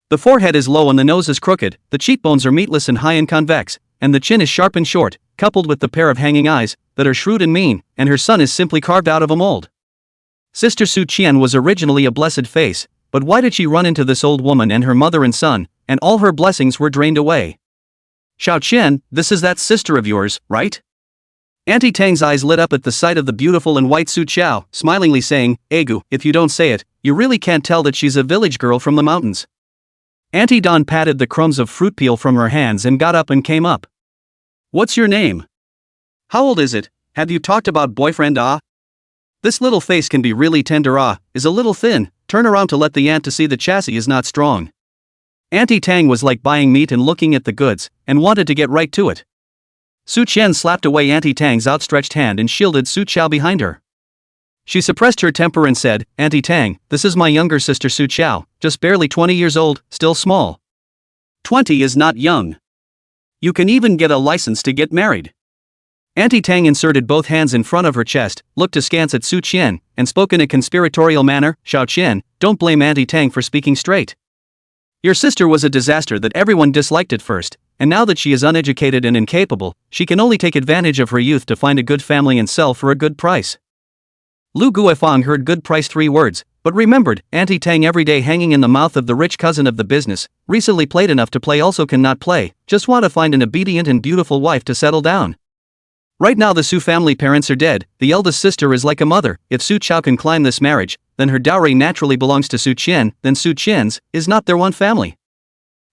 The forehead is low and the nose is crooked, the cheekbones are meatless and high and convex, and the chin is sharp and short, coupled with the pair of hanging eyes that are shrewd and mean, and her son is simply carved out of a mold. Sister Su Qian was originally a blessed face, but why did she run into this old woman and her mother and son, and all her blessings were drained away? Xiao Qian, this is that sister of yours, right? Auntie Tang's eyes lit up at the sight of the beautiful and white Su Qiao, smilingly saying, Egu, if you don't say it, you really can't tell that she's a village girl from the mountains. Auntie Dawn patted the crumbs of fruit peel from her hands and got up and came up. What's your name? How old is it? Have you talked about boyfriend ah? This little face can be really tender ah, is a little thin, turn around to let the aunt to see the chassis is not strong. Auntie Tang was like buying meat and looking at the goods, and wanted to get right to it. Su Qian slapped away Auntie Tang's outstretched hand and shielded Su Qiao behind her. She suppressed her temper and said, Auntie Tang, this is my younger sister Su Qiao, just barely 20 years old, still small. 20 is not young. You can even get a license to get married. Auntie Tang inserted both hands in front of her chest, looked askance at Su Qian, and spoke in a conspiratorial manner, Xiao Qian, don't blame Auntie Tang for speaking straight. Your sister was a disaster that everyone disliked at first, and now that she is uneducated and incapable, she can only take advantage of her youth to find a good family and sell for a good price. Lu Guifang heard good price 3 words, but remembered, Auntie Tang every day hanging in the mouth of the rich cousin of the business, recently played enough to play also cannot play, just want to find an obedient and beautiful wife to settle down. Right now the Su family parents are dead, the eldest sister is like a mother, if Su Chao can climb this marriage, then her dowry naturally belongs to Su Qian, then Su Qian's is not their one family.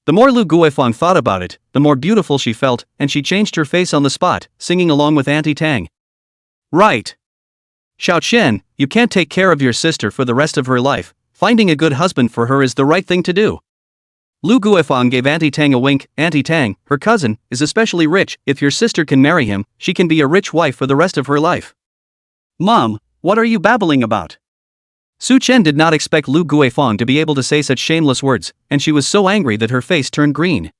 The more Lu Guifang thought about it, the more beautiful she felt, and she changed her face on the spot, singing along with Auntie Tang. Right. Xiao Qian, you can't take care of your sister for the rest of her life, finding a good husband for her is the right thing to do. Lu Guifang gave Auntie Tang a wink. Auntie Tang, her cousin, is especially rich, if your sister can marry him, she can be a rich wife for the rest of her life. Mom, what are you babbling about? Su Chen did not expect Lu Guifang to be able to say such shameless words, and she was so angry that her face turned green.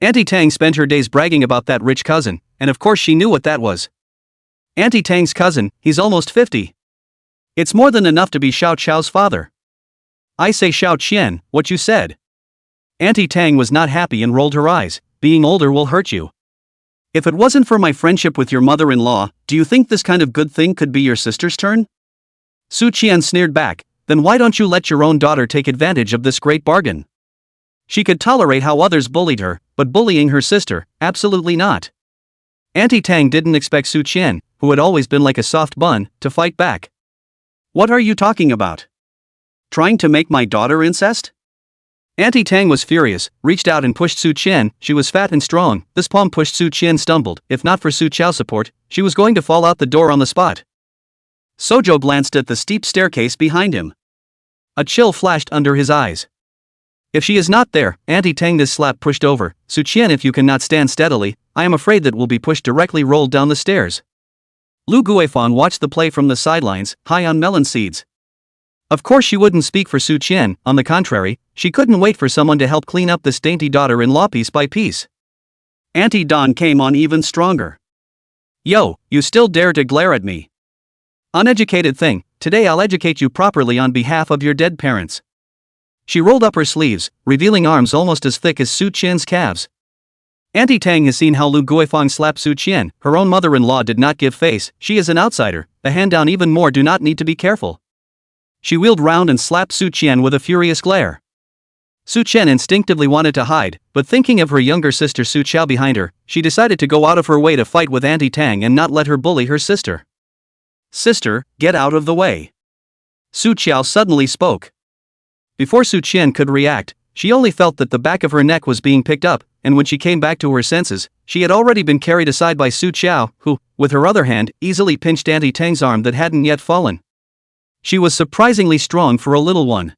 Auntie Tang spent her days bragging about that rich cousin, and of course she knew what that was. Auntie Tang's cousin, he's almost 50. It's more than enough to be Xiao Chao's father. I say Xiao Qian, what you said. Auntie Tang was not happy and rolled her eyes. Being older will hurt you. If it wasn't for my friendship with your mother-in-law, do you think this kind of good thing could be your sister's turn? Su Qian sneered back, then why don't you let your own daughter take advantage of this great bargain? She could tolerate how others bullied her, but bullying her sister, absolutely not. Auntie Tang didn't expect Su Qian, who had always been like a soft bun, to fight back. What are you talking about? Trying to make my daughter incest? Auntie Tang was furious, reached out and pushed Su Qian. She was fat and strong. This palm pushed Su Qian stumbled. If not for Su Chao's support, she was going to fall out the door on the spot. Sojo glanced at the steep staircase behind him. A chill flashed under his eyes. If she is not there, Auntie Tang this slap pushed over. Su Qian, if you cannot stand steadily, I am afraid that will be pushed directly rolled down the stairs. Lu Guifang watched the play from the sidelines, high on melon seeds. Of course she wouldn't speak for Su Qian, on the contrary, she couldn't wait for someone to help clean up this dainty daughter-in-law piece by piece. Auntie Dawn came on even stronger. Yo, you still dare to glare at me? Uneducated thing, today I'll educate you properly on behalf of your dead parents. She rolled up her sleeves, revealing arms almost as thick as Su Qian's calves. Auntie Tang has seen how Lu Guifang slapped Su Qian. Her own mother-in-law did not give face. She is an outsider. The hand down even more. Do not need to be careful. She wheeled round and slapped Su Qian with a furious glare. Su Qian instinctively wanted to hide, but thinking of her younger sister Su Chao behind her, she decided to go out of her way to fight with Auntie Tang and not let her bully her sister. Sister, get out of the way. Su Chao suddenly spoke. Before Su Qian could react, she only felt that the back of her neck was being picked up, and when she came back to her senses, she had already been carried aside by Su Chao, who, with her other hand, easily pinched Auntie Tang's arm that hadn't yet fallen. She was surprisingly strong for a little one.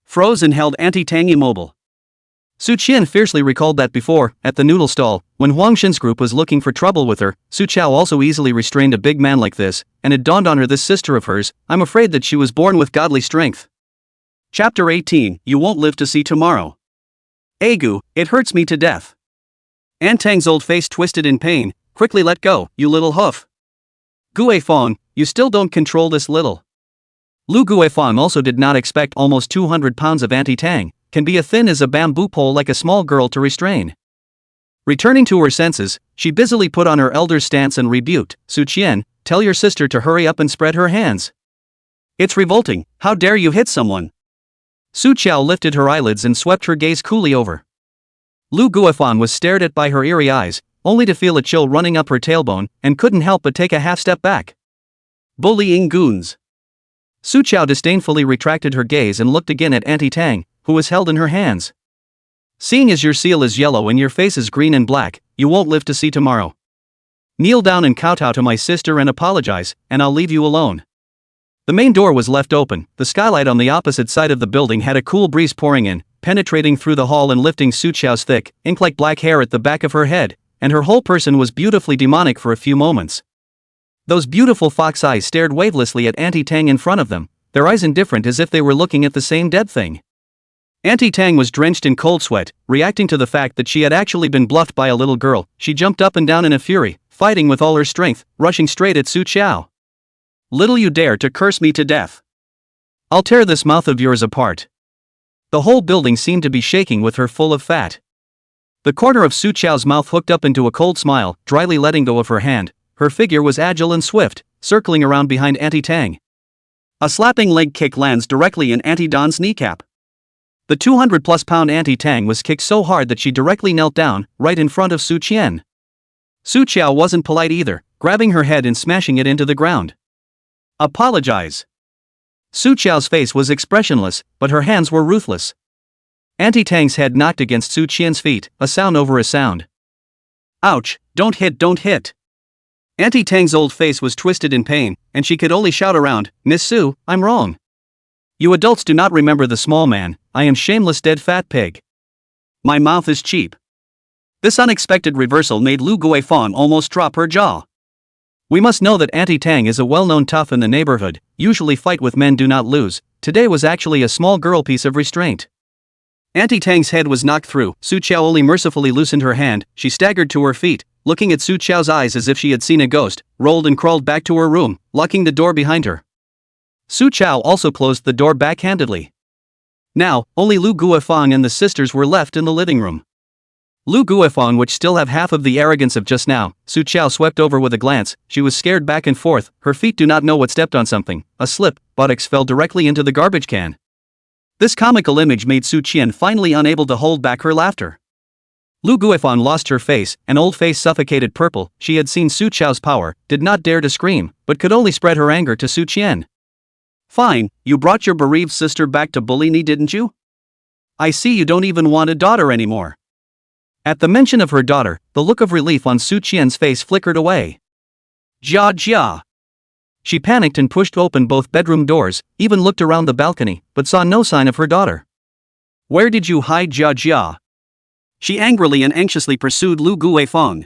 Froze and held Auntie Tang immobile. Su Qian fiercely recalled that before, at the noodle stall, when Huang Xin's group was looking for trouble with her, Su Chao also easily restrained a big man like this, and it dawned on her this sister of hers, I'm afraid that she was born with godly strength. Chapter 18, You Won't Live to See Tomorrow. Agu, it hurts me to death. Aunt Tang's old face twisted in pain. Quickly let go, you little hoof. Guifang, you still don't control this little. Lu Guifang also did not expect almost 200 pounds of Auntie Tang, can be as thin as a bamboo pole like a small girl to restrain. Returning to her senses, she busily put on her elder's stance and rebuked, Su Qian, tell your sister to hurry up and spread her hands. It's revolting, how dare you hit someone? Su Chao lifted her eyelids and swept her gaze coolly over. Lu Guifang was stared at by her eerie eyes, only to feel a chill running up her tailbone, and couldn't help but take a half step back. Bullying goons. Su Chao disdainfully retracted her gaze and looked again at Auntie Tang, who was held in her hands. Seeing as your seal is yellow and your face is green and black, you won't live to see tomorrow. Kneel down and kowtow to my sister and apologize, and I'll leave you alone. The main door was left open. The skylight on the opposite side of the building had a cool breeze pouring in, penetrating through the hall and lifting Su Chao's thick, ink-like black hair at the back of her head, and her whole person was beautifully demonic for a few moments. Those beautiful fox eyes stared wavelessly at Auntie Tang in front of them, their eyes indifferent as if they were looking at the same dead thing. Auntie Tang was drenched in cold sweat, reacting to the fact that she had actually been bluffed by a little girl. She jumped up and down in a fury, fighting with all her strength, rushing straight at Su Chao. Little you dare to curse me to death. I'll tear this mouth of yours apart. The whole building seemed to be shaking with her full of fat. The corner of Su Qiao's mouth hooked up into a cold smile, dryly letting go of her hand. Her figure was agile and swift, circling around behind Auntie Tang. A slapping leg kick lands directly in Auntie Don's kneecap. The 200-plus-pound Auntie Tang was kicked so hard that she directly knelt down, right in front of Su Qian. Su Qiao wasn't polite either, grabbing her head and smashing it into the ground. Apologize. Su Qiao's face was expressionless, but her hands were ruthless. Auntie Tang's head knocked against Su Qian's feet, a sound over a sound. Ouch, don't hit, don't hit. Auntie Tang's old face was twisted in pain, and she could only shout around, Miss Su, I'm wrong. You adults do not remember the small man, I am shameless dead fat pig. My mouth is cheap. This unexpected reversal made Lu Guifang almost drop her jaw. We must know that Auntie Tang is a well-known tough in the neighborhood, usually fight with men do not lose. Today was actually a small girl piece of restraint. Auntie Tang's head was knocked through, Su Qiao only mercifully loosened her hand, she staggered to her feet, looking at Su Qiao's eyes as if she had seen a ghost, rolled and crawled back to her room, locking the door behind her. Su Qiao also closed the door backhandedly. Now, only Lu Guifang and the sisters were left in the living room. Lu Guifang, which still have half of the arrogance of just now, Su Qiao swept over with a glance, she was scared back and forth, her feet do not know what stepped on something, a slip, buttocks fell directly into the garbage can. This comical image made Su Qian finally unable to hold back her laughter. Lu Guifang lost her face, an old face suffocated purple, she had seen Su Qiao's power, did not dare to scream, but could only spread her anger to Su Qian. Fine, you brought your bereaved sister back to bully me, didn't you? I see you don't even want a daughter anymore. At the mention of her daughter, the look of relief on Su Qian's face flickered away. Jia Jia. She panicked and pushed open both bedroom doors, even looked around the balcony, but saw no sign of her daughter. Where did you hide Jia Jia? She angrily and anxiously pursued Lu Guifang.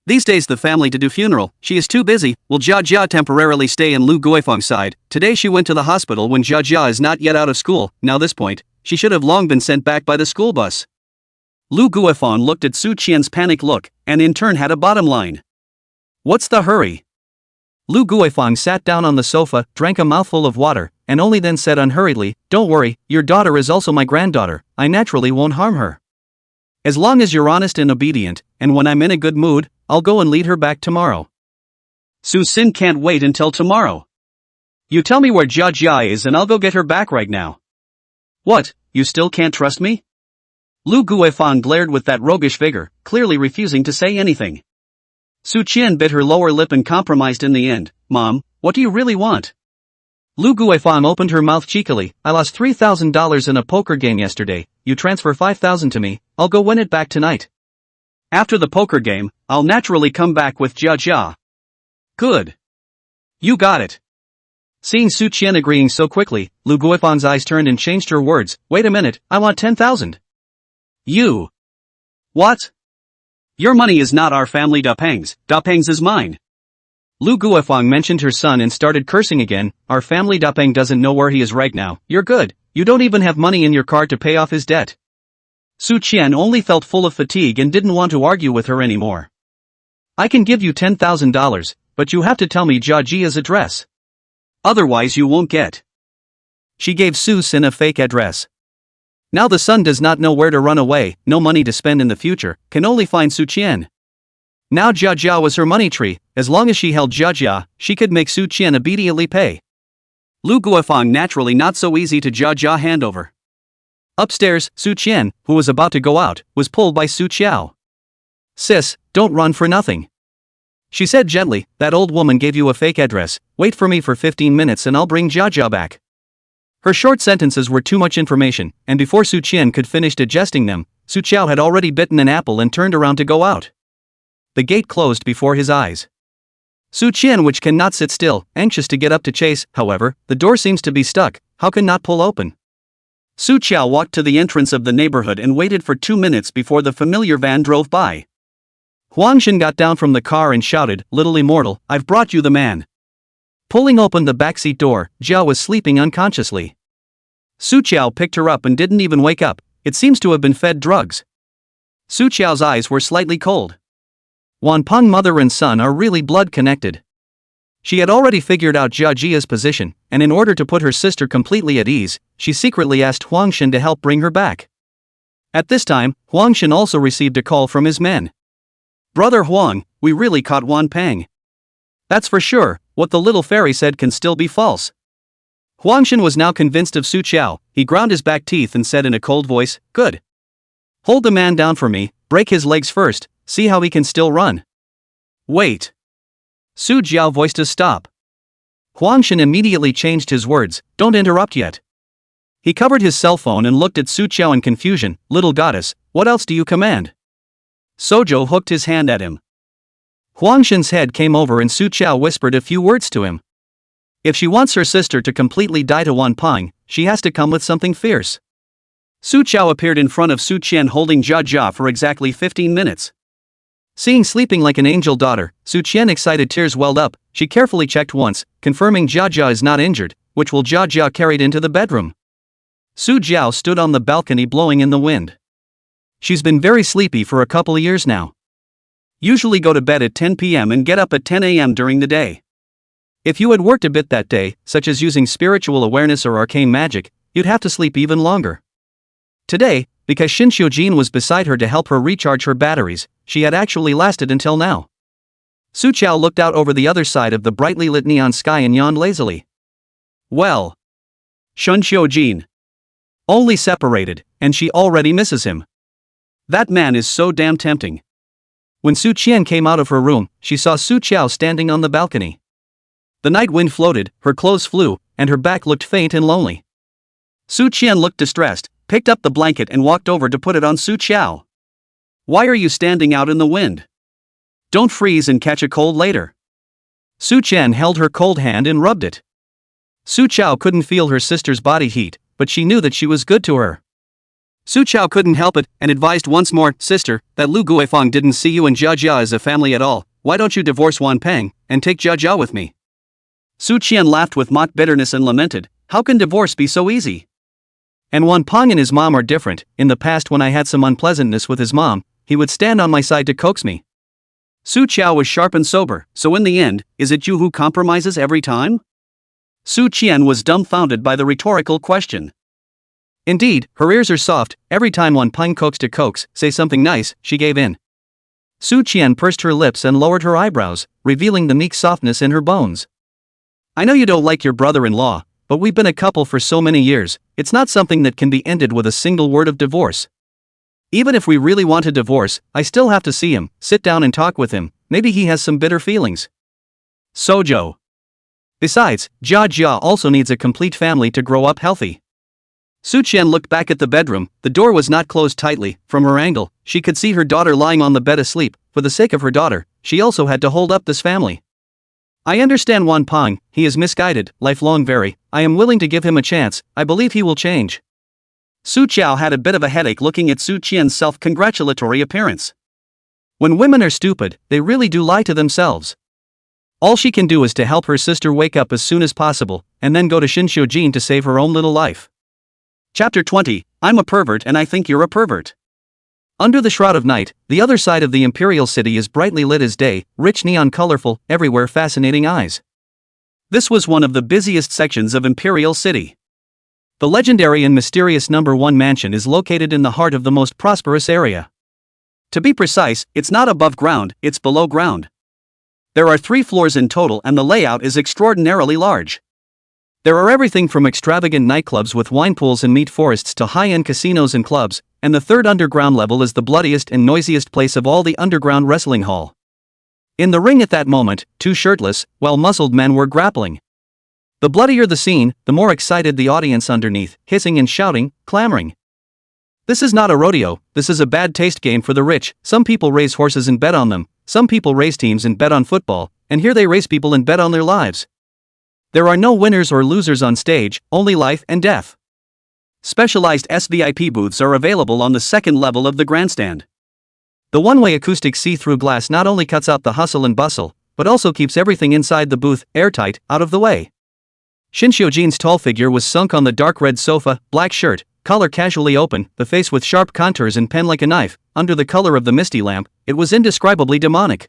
These days the family to do funeral, she is too busy, will Jia Jia temporarily stay in Lu Guifang's side? Today she went to the hospital when Jia Jia is not yet out of school, now this point, she should have long been sent back by the school bus. Lu Guifang looked at Su Qian's panicked look, and in turn had a bottom line. What's the hurry? Lu Guifang sat down on the sofa, drank a mouthful of water, and only then said unhurriedly, Don't worry, your daughter is also my granddaughter, I naturally won't harm her. As long as you're honest and obedient, and when I'm in a good mood, I'll go and lead her back tomorrow. Su Xin can't wait until tomorrow. You tell me where Jia Jia is and I'll go get her back right now. What, you still can't trust me? Lu Guifang glared with that roguish vigor, clearly refusing to say anything. Su Qian bit her lower lip and compromised in the end. Mom, what do you really want? Lu Guifang opened her mouth cheekily. I lost $3,000 in a poker game yesterday, you transfer $5,000 to me, I'll go win it back tonight. After the poker game, I'll naturally come back with Jia Jia. Good. You got it. Seeing Su Qian agreeing so quickly, Lu Guifang's eyes turned and changed her words. Wait a minute, I want 10,000. You. What? Your money is not our family Dapeng's, Dapeng's is mine. Lu Guifang mentioned her son and started cursing again. Our family Dapeng doesn't know where he is right now. You're good, you don't even have money in your card to pay off his debt. Su Qian only felt full of fatigue and didn't want to argue with her anymore. I can give you $10,000, but you have to tell me Jia Jia's address. Otherwise you won't get. She gave Su Xin a fake address. Now the son does not know where to run away, no money to spend in the future, can only find Su Qian. Now Jia Jia was her money tree, as long as she held Jia Jia, she could make Su Qian obediently pay. Lu Guifang naturally not so easy to Jia Jia hand over. Upstairs, Su Qian, who was about to go out, was pulled by Su Qiao. Sis, don't run for nothing. She said gently, that old woman gave you a fake address, wait for me for 15 minutes and I'll bring Jia Jia back. Her short sentences were too much information, and before Su Qian could finish digesting them, Su Qiao had already bitten an apple and turned around to go out. The gate closed before his eyes. Su Qian, which cannot sit still, anxious to get up to chase, however, the door seems to be stuck, how can not pull open? Su Qiao walked to the entrance of the neighborhood and waited for 2 minutes before the familiar van drove by. Huang Xin got down from the car and shouted, Little immortal, I've brought you the man. Pulling open the backseat door, Jia was sleeping unconsciously. Su Qiao picked her up and didn't even wake up, it seems to have been fed drugs. Su Qiao's eyes were slightly cold. Wanpeng mother and son are really blood connected. She had already figured out Jia Jia's position, and in order to put her sister completely at ease, she secretly asked Huang Xin to help bring her back. At this time, Huang Shen also received a call from his men. "Brother Huang, we really caught Wan Peng." "That's for sure, what the little fairy said can still be false." Huang Shen was now convinced of Su Qiao. He ground his back teeth and said in a cold voice, "Good. Hold the man down for me, break his legs first, see how he can still run." "Wait." Su Jiao voiced a stop. Huang Shen immediately changed his words, "Don't interrupt yet." He covered his cell phone and looked at Su Qiao in confusion. "Little goddess, what else do you command?" Sojo hooked his hand at him. Huang Shen's head came over and Su Qiao whispered a few words to him. If she wants her sister to completely die to Wan Peng, she has to come with something fierce. Su Qiao appeared in front of Su Qian holding Jia Jia for exactly 15 minutes. Seeing sleeping like an angel daughter, Su Qian excited tears welled up. She carefully checked once, confirming Jia Jia is not injured, which will Jia Jia carried into the bedroom. Su Jiao stood on the balcony blowing in the wind. She's been very sleepy for a couple of years now. Usually go to bed at 10 p.m. and get up at 10 a.m. during the day. If you had worked a bit that day, such as using spiritual awareness or arcane magic, you'd have to sleep even longer. Today, because Xin Xiujin was beside her to help her recharge her batteries, she had actually lasted until now. Su Qiao looked out over the other side of the brightly lit neon sky and yawned lazily. Well. Xin Xiujin. Only separated, and she already misses him. That man is so damn tempting. When Su Qian came out of her room, she saw Su Qiao standing on the balcony. The night wind floated, her clothes flew, and her back looked faint and lonely. Su Qian looked distressed, picked up the blanket and walked over to put it on Su Qiao. "Why are you standing out in the wind? Don't freeze and catch a cold later." Su Qian held her cold hand and rubbed it. Su Qiao couldn't feel her sister's body heat, but she knew that she was good to her. Su Qiao couldn't help it and advised once more, "Sister, that Lu Guifang didn't see you and Jia Jia as a family at all. Why don't you divorce Wan Peng and take Jia Jia with me?" Su Qian laughed with mock bitterness and lamented, "How can divorce be so easy? And Wan Peng and his mom are different. In the past when I had some unpleasantness with his mom, he would stand on my side to coax me." Su Qiao was sharp and sober, "So in the end, is it you who compromises every time?" Su Qian was dumbfounded by the rhetorical question. Indeed, her ears are soft. Every time Wan Peng coaxed to coax, say something nice, she gave in. Su Qian pursed her lips and lowered her eyebrows, revealing the meek softness in her bones. "I know you don't like your brother-in-law, but we've been a couple for so many years, it's not something that can be ended with a single word of divorce. Even if we really want a divorce, I still have to see him, sit down and talk with him, maybe he has some bitter feelings." Sojo. Besides, Jia Jia also needs a complete family to grow up healthy. Su Qian looked back at the bedroom. The door was not closed tightly. From her angle, she could see her daughter lying on the bed asleep. For the sake of her daughter, she also had to hold up this family. "I understand Wan Peng, he is misguided, lifelong very. I am willing to give him a chance, I believe he will change." Su Qiao had a bit of a headache looking at Su Qian's self-congratulatory appearance. When women are stupid, they really do lie to themselves. All she can do is to help her sister wake up as soon as possible, and then go to Xin Xiujin to save her own little life. Chapter 20, I'm a pervert and I think you're a pervert. Under the shroud of night, the other side of the imperial city is brightly lit as day, rich neon colorful, everywhere fascinating eyes. This was one of the busiest sections of Imperial City. The legendary and mysterious number 1 mansion is located in the heart of the most prosperous area. To be precise, it's not above ground, it's below ground. There are 3 floors in total and the layout is extraordinarily large. There are everything from extravagant nightclubs with wine pools and meat forests to high-end casinos and clubs, and the 3rd underground level is the bloodiest and noisiest place of all, the underground wrestling hall. In the ring at that moment, 2 shirtless, well-muscled men were grappling. The bloodier the scene, the more excited the audience underneath, hissing and shouting, clamoring. This is not a rodeo, this is a bad taste game for the rich. Some people raise horses and bet on them, some people raise teams and bet on football, and here they race people and bet on their lives. There are no winners or losers on stage, only life and death. Specialized SVIP booths are available on the 2nd level of the grandstand. The one-way acoustic see-through glass not only cuts out the hustle and bustle, but also keeps everything inside the booth, airtight, out of the way. Xin Xiujin's tall figure was sunk on the dark red sofa, black shirt, collar casually open, the face with sharp contours and pen like a knife. Under the color of the misty lamp, it was indescribably demonic.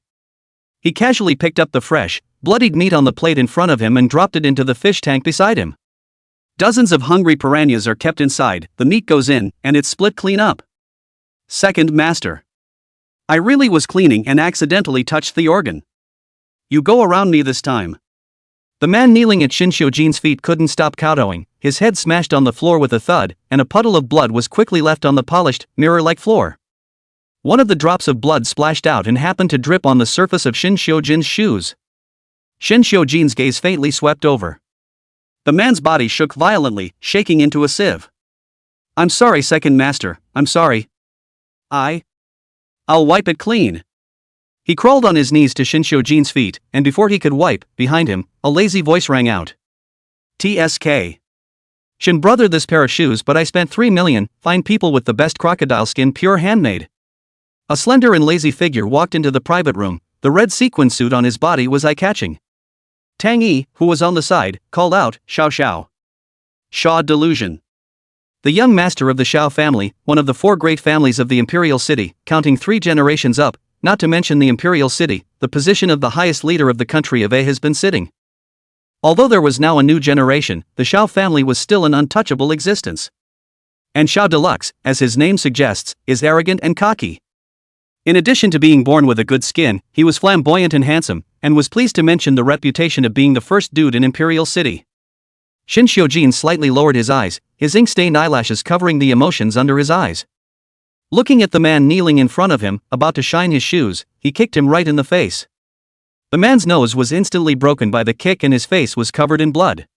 He casually picked up the fresh, bloodied meat on the plate in front of him and dropped it into the fish tank beside him. Dozens of hungry piranhas are kept inside, the meat goes in, and it's split clean up. Second master. I really was cleaning and accidentally touched the organ. You go around me this time. The man kneeling at Shinshio-jin's feet couldn't stop kowtowing, his head smashed on the floor with a thud, and a puddle of blood was quickly left on the polished, mirror-like floor. One of the drops of blood splashed out and happened to drip on the surface of Shinshio-jin's shoes. Shinshio-jin's gaze faintly swept over. The man's body shook violently, shaking into a sieve. I'm sorry, second master, I'm sorry. I'll wipe it clean. He crawled on his knees to Shinshio-jin's feet, and before he could wipe, behind him, a lazy voice rang out. TSK. Shin brother, this pair of shoes, but I spent 3 million, find people with the best crocodile skin, pure handmade. A slender and lazy figure walked into the private room, the red sequin suit on his body was eye-catching. Tang Yi, who was on the side, called out, Xiao Xiao. Shaw delusion. The young master of the Xiao family, one of the 4 great families of the imperial city, counting 3 generations up, not to mention the imperial city, the position of the highest leader of the country of A has been sitting. Although there was now a new generation, the Xiao family was still an untouchable existence. And Xiao Deluxe, as his name suggests, is arrogant and cocky. In addition to being born with a good skin, he was flamboyant and handsome, and was pleased to mention the reputation of being the first dude in Imperial City. Shinshio-jin slightly lowered his eyes, his ink-stained eyelashes covering the emotions under his eyes. Looking at the man kneeling in front of him, about to shine his shoes, he kicked him right in the face. The man's nose was instantly broken by the kick and his face was covered in blood.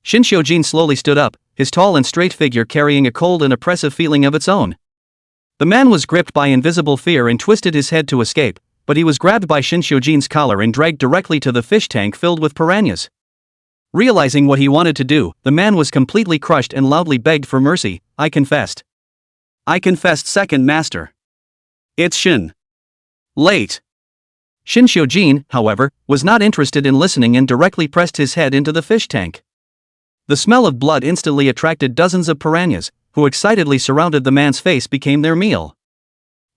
Shinshio-jin slowly stood up, his tall and straight figure carrying a cold and oppressive feeling of its own. The man was gripped by invisible fear and twisted his head to escape, but he was grabbed by Shinshio-jin's collar and dragged directly to the fish tank filled with piranhas. Realizing what he wanted to do, the man was completely crushed and loudly begged for mercy. I confessed, second master. It's Shin. Late. Shinshio-jin, however, was not interested in listening and directly pressed his head into the fish tank. The smell of blood instantly attracted dozens of piranhas, who excitedly surrounded the man's face, became their meal.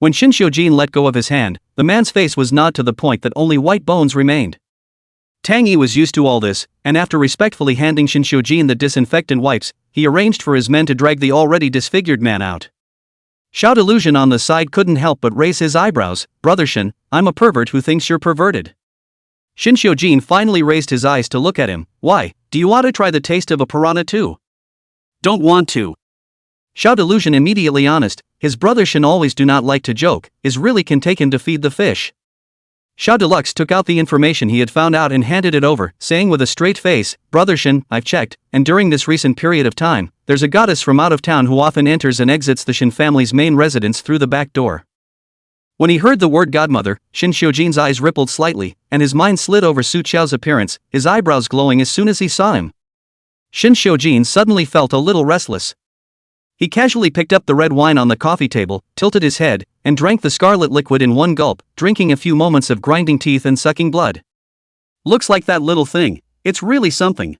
When Shinshio-jin let go of his hand, the man's face was gnawed to the point that only white bones remained. Tang Yi was used to all this, and after respectfully handing Shinshio-jin the disinfectant wipes, he arranged for his men to drag the already disfigured man out. Xiao Delusion on the side couldn't help but raise his eyebrows. Brother Shin, I'm a pervert who thinks you're perverted. Shinshio-jin finally raised his eyes to look at him. Why, do you want to try the taste of a piranha too? Don't want to. Xiao Delusion immediately honest, his brother Shin always do not like to joke, is really can take him to feed the fish. Xiao Deluxe took out the information he had found out and handed it over, saying with a straight face, Brother Shin, I've checked, and during this recent period of time, there's a goddess from out of town who often enters and exits the Shin family's main residence through the back door. When he heard the word godmother, Shinshio-jin's eyes rippled slightly, and his mind slid over Su Qiao's appearance, his eyebrows glowing as soon as he saw him. Shinshio-jin suddenly felt a little restless. He casually picked up the red wine on the coffee table, tilted his head, and drank the scarlet liquid in one gulp, drinking a few moments of grinding teeth and sucking blood. Looks like that little thing, it's really something.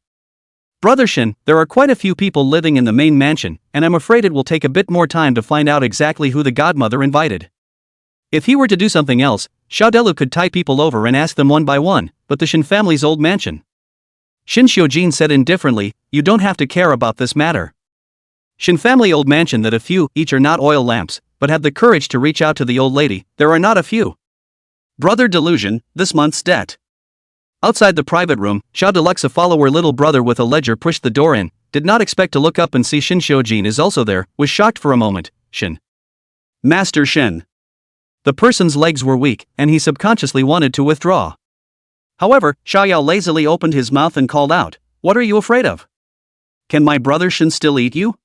Brother Shin, there are quite a few people living in the main mansion, and I'm afraid it will take a bit more time to find out exactly who the godmother invited. If he were to do something else, Xiao Delu could tie people over and ask them one by one, but the Shin family's old mansion. Shinshio-jin said indifferently, you don't have to care about this matter. Shin family old mansion that a few, each are not oil lamps, but have the courage to reach out to the old lady, there are not a few. Brother Delusion, this month's debt. Outside the private room, Xiao Deluxe, a follower little brother with a ledger, pushed the door in, did not expect to look up and see Shinshio-jin is also there, was shocked for a moment. Shin. Master Shin. The person's legs were weak, and he subconsciously wanted to withdraw. However, Xiaoyao lazily opened his mouth and called out, what are you afraid of? Can my brother Shin still eat you?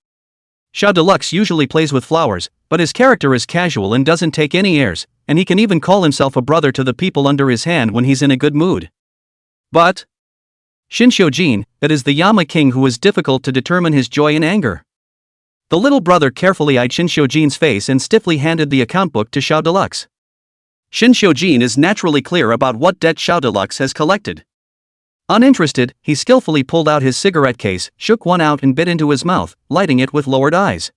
Xiao Deluxe usually plays with flowers, but his character is casual and doesn't take any airs, and he can even call himself a brother to the people under his hand when he's in a good mood. But Shinshio-jin, that is the Yama king who is difficult to determine his joy and anger. The little brother carefully eyed Shinshio-jin's face and stiffly handed the account book to Xiao Deluxe. Shinshio-jin is naturally clear about what debt Xiao Deluxe has collected. Uninterested, he skillfully pulled out his cigarette case, shook one out and bit into his mouth, lighting it with lowered eyes.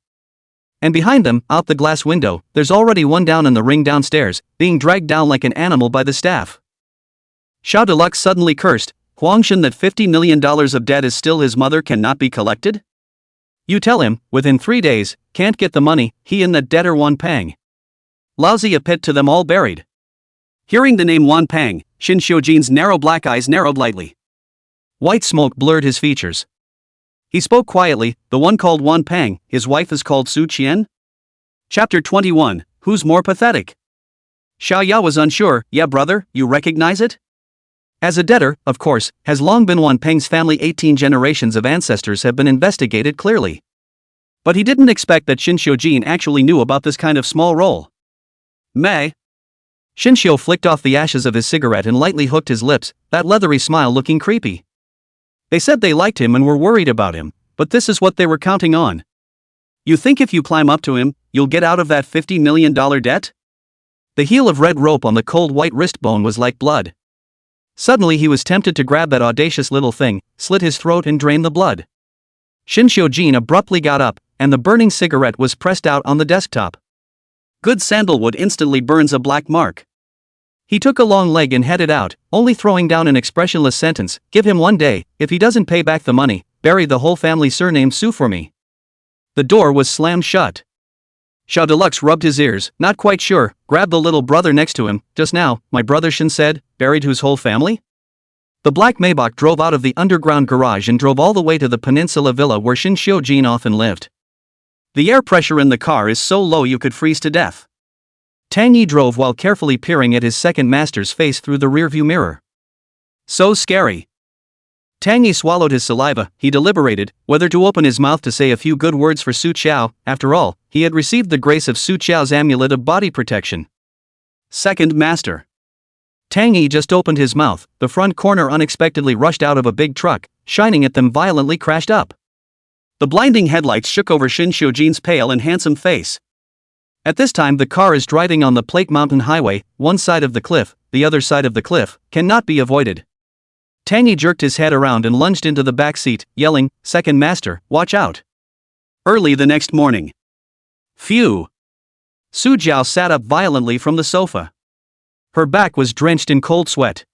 And behind them, out the glass window, there's already one down in the ring downstairs, being dragged down like an animal by the staff. Xiao Deluxe suddenly cursed, Huangshan, that $50 million of debt is still his mother cannot be collected? You tell him, within 3 days, can't get the money, he and the debtor Wan Pang. Lousy a pit to them all buried. Hearing the name Wan Pang, Shin Xiujin's narrow black eyes narrowed lightly. White smoke blurred his features. He spoke quietly, the one called Wan Pang, his wife is called Su Qian? Chapter 21, Who's more pathetic? Xiao Ya was unsure. Yeah brother, you recognize it? As a debtor, of course, has long been Wan Peng's family. 18 generations of ancestors have been investigated clearly. But he didn't expect that Shin Xiujin actually knew about this kind of small role. Mei. Shinshio flicked off the ashes of his cigarette and lightly hooked his lips, that leathery smile looking creepy. They said they liked him and were worried about him, but this is what they were counting on. You think if you climb up to him, you'll get out of that $50 million debt? The heel of red rope on the cold white wrist bone was like blood. Suddenly he was tempted to grab that audacious little thing, slit his throat and drain the blood. Shin Xiujin abruptly got up, and the burning cigarette was pressed out on the desktop. Good sandalwood instantly burns a black mark. He took a long leg and headed out, only throwing down an expressionless sentence, give him 1 day, if he doesn't pay back the money, bury the whole family surname Su for me. The door was slammed shut. Xiao Deluxe rubbed his ears, not quite sure, grabbed the little brother next to him. Just now, my brother Shin said, buried whose whole family? The black Maybach drove out of the underground garage and drove all the way to the peninsula villa where Shin Xiujin often lived. The air pressure in the car is so low you could freeze to death. Tang Yi drove while carefully peering at his second master's face through the rearview mirror. So scary. Tang Yi swallowed his saliva. He deliberated whether to open his mouth to say a few good words for Su Qiao. After all, he had received the grace of Su Qiao's amulet of body protection. Second master. Tang Yi just opened his mouth, the front corner unexpectedly rushed out of a big truck, shining at them violently crashed up. The blinding headlights shook over Shin Xiujin's pale and handsome face. At this time the car is driving on the Plate Mountain Highway, one side of the cliff, the other side of the cliff, cannot be avoided. Tang Yi jerked his head around and lunged into the back seat, yelling, Second master, watch out. Early the next morning. Phew. Su Jiao sat up violently from the sofa. Her back was drenched in cold sweat.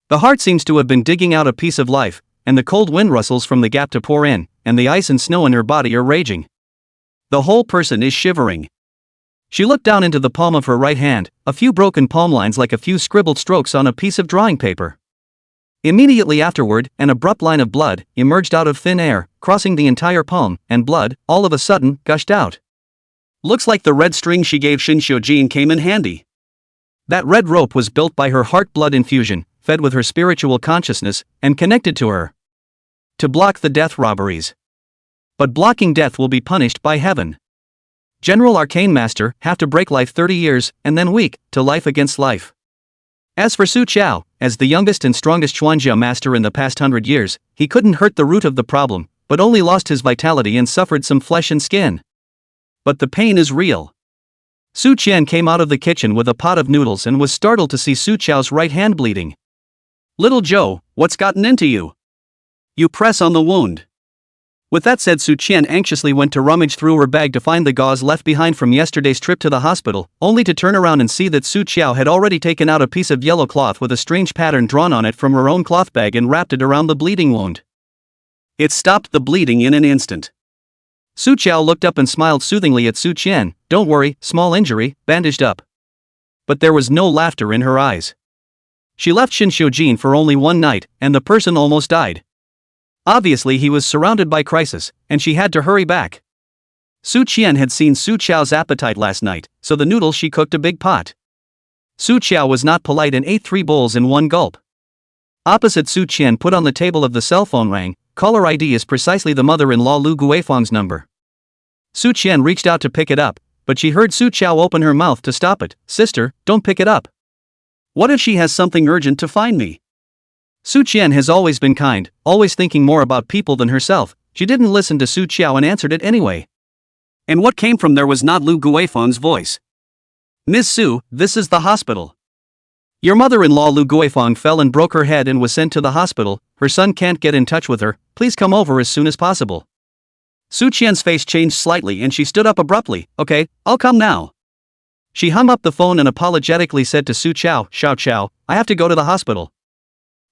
The heart seems to have been digging out a piece of life, and the cold wind rustles from the gap to pour in, and the ice and snow in her body are raging. The whole person is shivering. She looked down into the palm of her right hand, a few broken palm lines like a few scribbled strokes on a piece of drawing paper. Immediately afterward, an abrupt line of blood emerged out of thin air, crossing the entire palm, and blood, all of a sudden, gushed out. Looks like the red string she gave Shin Xiujin came in handy. That red rope was built by her heart blood infusion, fed with her spiritual consciousness, and connected to her. To block the death robberies. But blocking death will be punished by heaven. General Arcane Master, have to break life 30 years, and then weak, to life against life. As for Su Qiao, as the youngest and strongest Chuanjia master in the past 100 years, he couldn't hurt the root of the problem, but only lost his vitality and suffered some flesh and skin. But the pain is real. Su Qian came out of the kitchen with a pot of noodles and was startled to see Su Qiao's right hand bleeding. Little Joe, what's gotten into you? You press on the wound. With that said, Su Qian anxiously went to rummage through her bag to find the gauze left behind from yesterday's trip to the hospital, only to turn around and see that Su Qiao had already taken out a piece of yellow cloth with a strange pattern drawn on it from her own cloth bag and wrapped it around the bleeding wound. It stopped the bleeding in an instant. Su Qiao looked up and smiled soothingly at Su Qian. Don't worry, small injury, bandaged up. But there was no laughter in her eyes. She left Shin Xiujin for only 1 night, and the person almost died. Obviously he was surrounded by crisis, and she had to hurry back. Su Qian had seen Su Qiao's appetite last night, so the noodles she cooked a big pot. Su Qiao was not polite and ate 3 bowls in 1 gulp. Opposite Su Qian put on the table of the cell phone rang, caller ID is precisely the mother-in-law Lu Guifeng's number. Su Qian reached out to pick it up, but she heard Su Qiao open her mouth to stop it. Sister, don't pick it up. What if she has something urgent to find me? Su Qian has always been kind, always thinking more about people than herself. She didn't listen to Su Qiao and answered it anyway. And what came from there was not Lu Guifeng's voice. Miss Su, this is the hospital. Your mother-in-law Lu Guifeng fell and broke her head and was sent to the hospital. Her son can't get in touch with her. Please come over as soon as possible. Su Qian's face changed slightly and she stood up abruptly. Okay, I'll come now. She hung up the phone and apologetically said to Su Qiao, Xiao, I have to go to the hospital.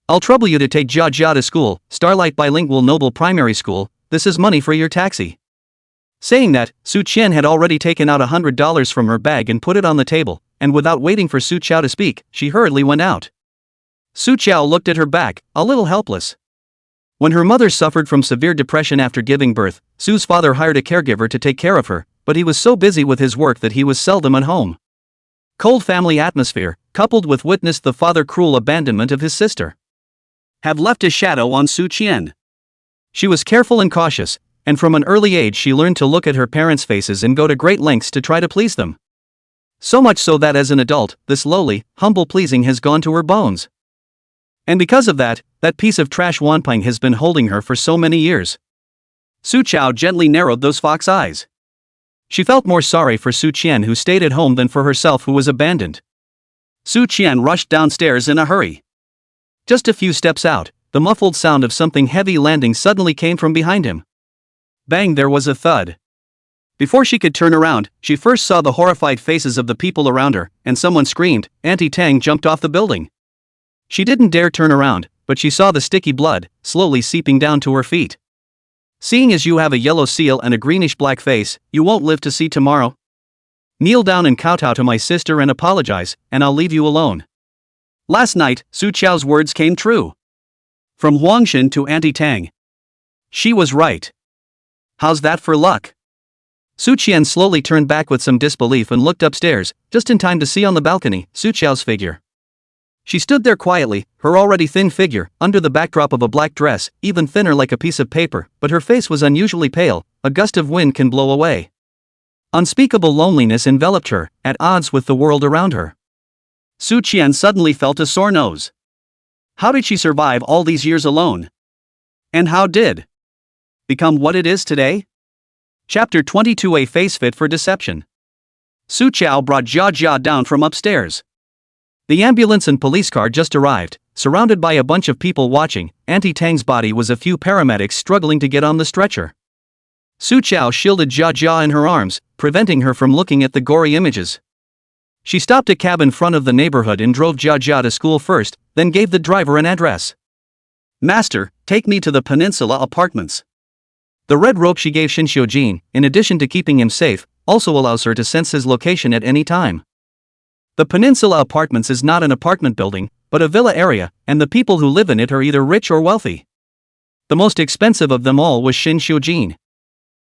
I'll trouble you to take Jia Jia to school, Starlight Bilingual Noble Primary School. This is money for your taxi. Saying that, Su Qian had already taken out $100 from her bag and put it on the table, and without waiting for Su Qiao to speak, she hurriedly went out. Su Qiao looked at her back, a little helpless. When her mother suffered from severe depression after giving birth, Su's father hired a caregiver to take care of her, but he was so busy with his work that he was seldom at home. Cold family atmosphere, coupled with witnessed the father's cruel abandonment of his sister, have left a shadow on Su Qian. She was careful and cautious, and from an early age she learned to look at her parents' faces and go to great lengths to try to please them. So much so that as an adult, this lowly, humble pleasing has gone to her bones. And because of that, that piece of trash Wanping has been holding her for so many years. Su Qiao gently narrowed those fox eyes. She felt more sorry for Su Qian who stayed at home than for herself who was abandoned. Su Qian rushed downstairs in a hurry. Just a few steps out, the muffled sound of something heavy landing suddenly came from behind him. Bang, there was a thud. Before she could turn around, she first saw the horrified faces of the people around her, and someone screamed. Auntie Tang jumped off the building. She didn't dare turn around, but she saw the sticky blood, slowly seeping down to her feet. Seeing as you have a yellow seal and a greenish-black face, you won't live to see tomorrow. Kneel down and kowtow to my sister and apologize, and I'll leave you alone. Last night, Su Qiao's words came true. From Huangshan to Auntie Tang. She was right. How's that for luck? Su Qian slowly turned back with some disbelief and looked upstairs, just in time to see on the balcony Su Qiao's figure. She stood there quietly, her already thin figure, under the backdrop of a black dress, even thinner like a piece of paper, but her face was unusually pale, a gust of wind can blow away. Unspeakable loneliness enveloped her, at odds with the world around her. Su Qian suddenly felt a sore nose. How did she survive all these years alone? And how did become what it is today? Chapter 22: A face fit for deception. Su Qiao brought Jia Jia down from upstairs. The ambulance and police car just arrived, surrounded by a bunch of people watching. Auntie Tang's body was a few paramedics struggling to get on the stretcher. Su Qiao shielded Jia Jia in her arms, preventing her from looking at the gory images. She stopped a cab in front of the neighborhood and drove Jia Jia to school first, then gave the driver an address. Master, take me to the Peninsula Apartments. The red rope she gave Xin Xiujin, in addition to keeping him safe, also allows her to sense his location at any time. The Peninsula Apartments is not an apartment building, but a villa area, and the people who live in it are either rich or wealthy. The most expensive of them all was Xin Xiujin.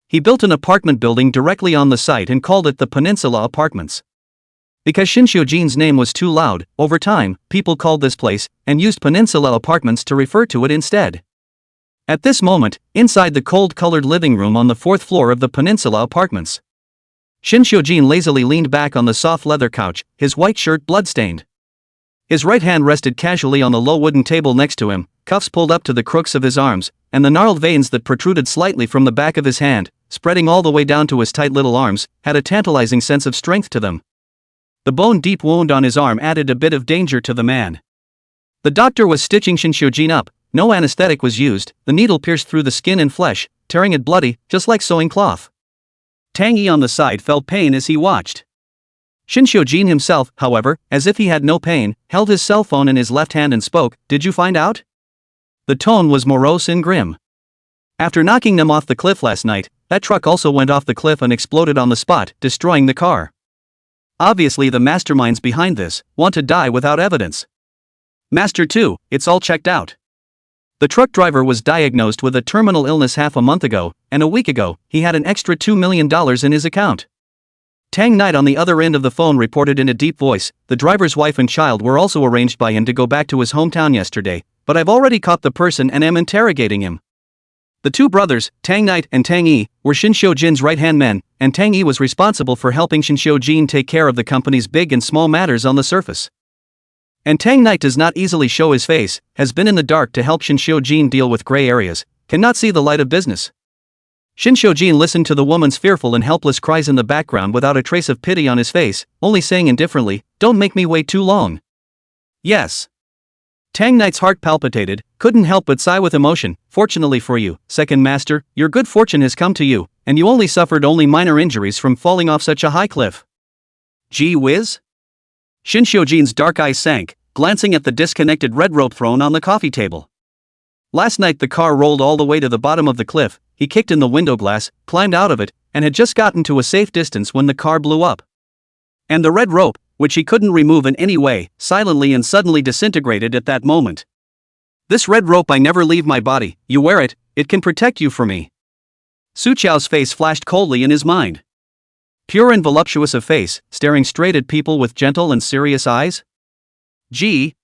He built an apartment building directly on the site and called it the Peninsula Apartments. Because Xin Xiujin's name was too loud, over time, people called this place, and used Peninsula Apartments to refer to it instead. At this moment, inside the cold-colored living room on the 4th floor of the Peninsula Apartments, Xin Xiujin lazily leaned back on the soft leather couch, his white shirt blood-stained. His right hand rested casually on the low wooden table next to him, cuffs pulled up to the crooks of his arms, and the gnarled veins that protruded slightly from the back of his hand, spreading all the way down to his tight little arms, had a tantalizing sense of strength to them. The bone-deep wound on his arm added a bit of danger to the man. The doctor was stitching Xin Xiujin up. No anesthetic was used, the needle pierced through the skin and flesh, tearing it bloody, just like sewing cloth. Tang Yi on the side felt pain as he watched. Xin Xiujin himself, however, as if he had no pain, held his cell phone in his left hand and spoke. Did you find out? The tone was morose and grim. After knocking them off the cliff last night, that truck also went off the cliff and exploded on the spot, destroying the car. Obviously the masterminds behind this want to die without evidence. Master 2, it's all checked out. The truck driver was diagnosed with a terminal illness half a month ago, and a week ago, he had an extra $2 million in his account. Tang Knight on the other end of the phone reported in a deep voice, the driver's wife and child were also arranged by him to go back to his hometown yesterday, but I've already caught the person and am interrogating him. The two brothers, Tang Knight and Tang Yi, were Xin Xiujin's right-hand men, and Tang Yi was responsible for helping Xin Xiujin take care of the company's big and small matters on the surface. And Tang Knight does not easily show his face, has been in the dark to help Xin Xiujin deal with gray areas, cannot see the light of business. Xin Xiujin listened to the woman's fearful and helpless cries in the background without a trace of pity on his face, only saying indifferently, "Don't make me wait too long." Yes. Tang Knight's heart palpitated, couldn't help but sigh with emotion. Fortunately for you, second master, your good fortune has come to you, and you only suffered minor injuries from falling off such a high cliff. Gee whiz? Xin Xiujin's dark eyes sank, glancing at the disconnected red rope thrown on the coffee table. Last night the car rolled all the way to the bottom of the cliff, he kicked in the window glass, climbed out of it, and had just gotten to a safe distance when the car blew up. And the red rope, which he couldn't remove in any way, silently and suddenly disintegrated at that moment. This red rope I never leave my body, you wear it, it can protect you from me. Su Qiao's face flashed coldly in his mind. Pure and voluptuous of face, staring straight at people with gentle and serious eyes? Gee.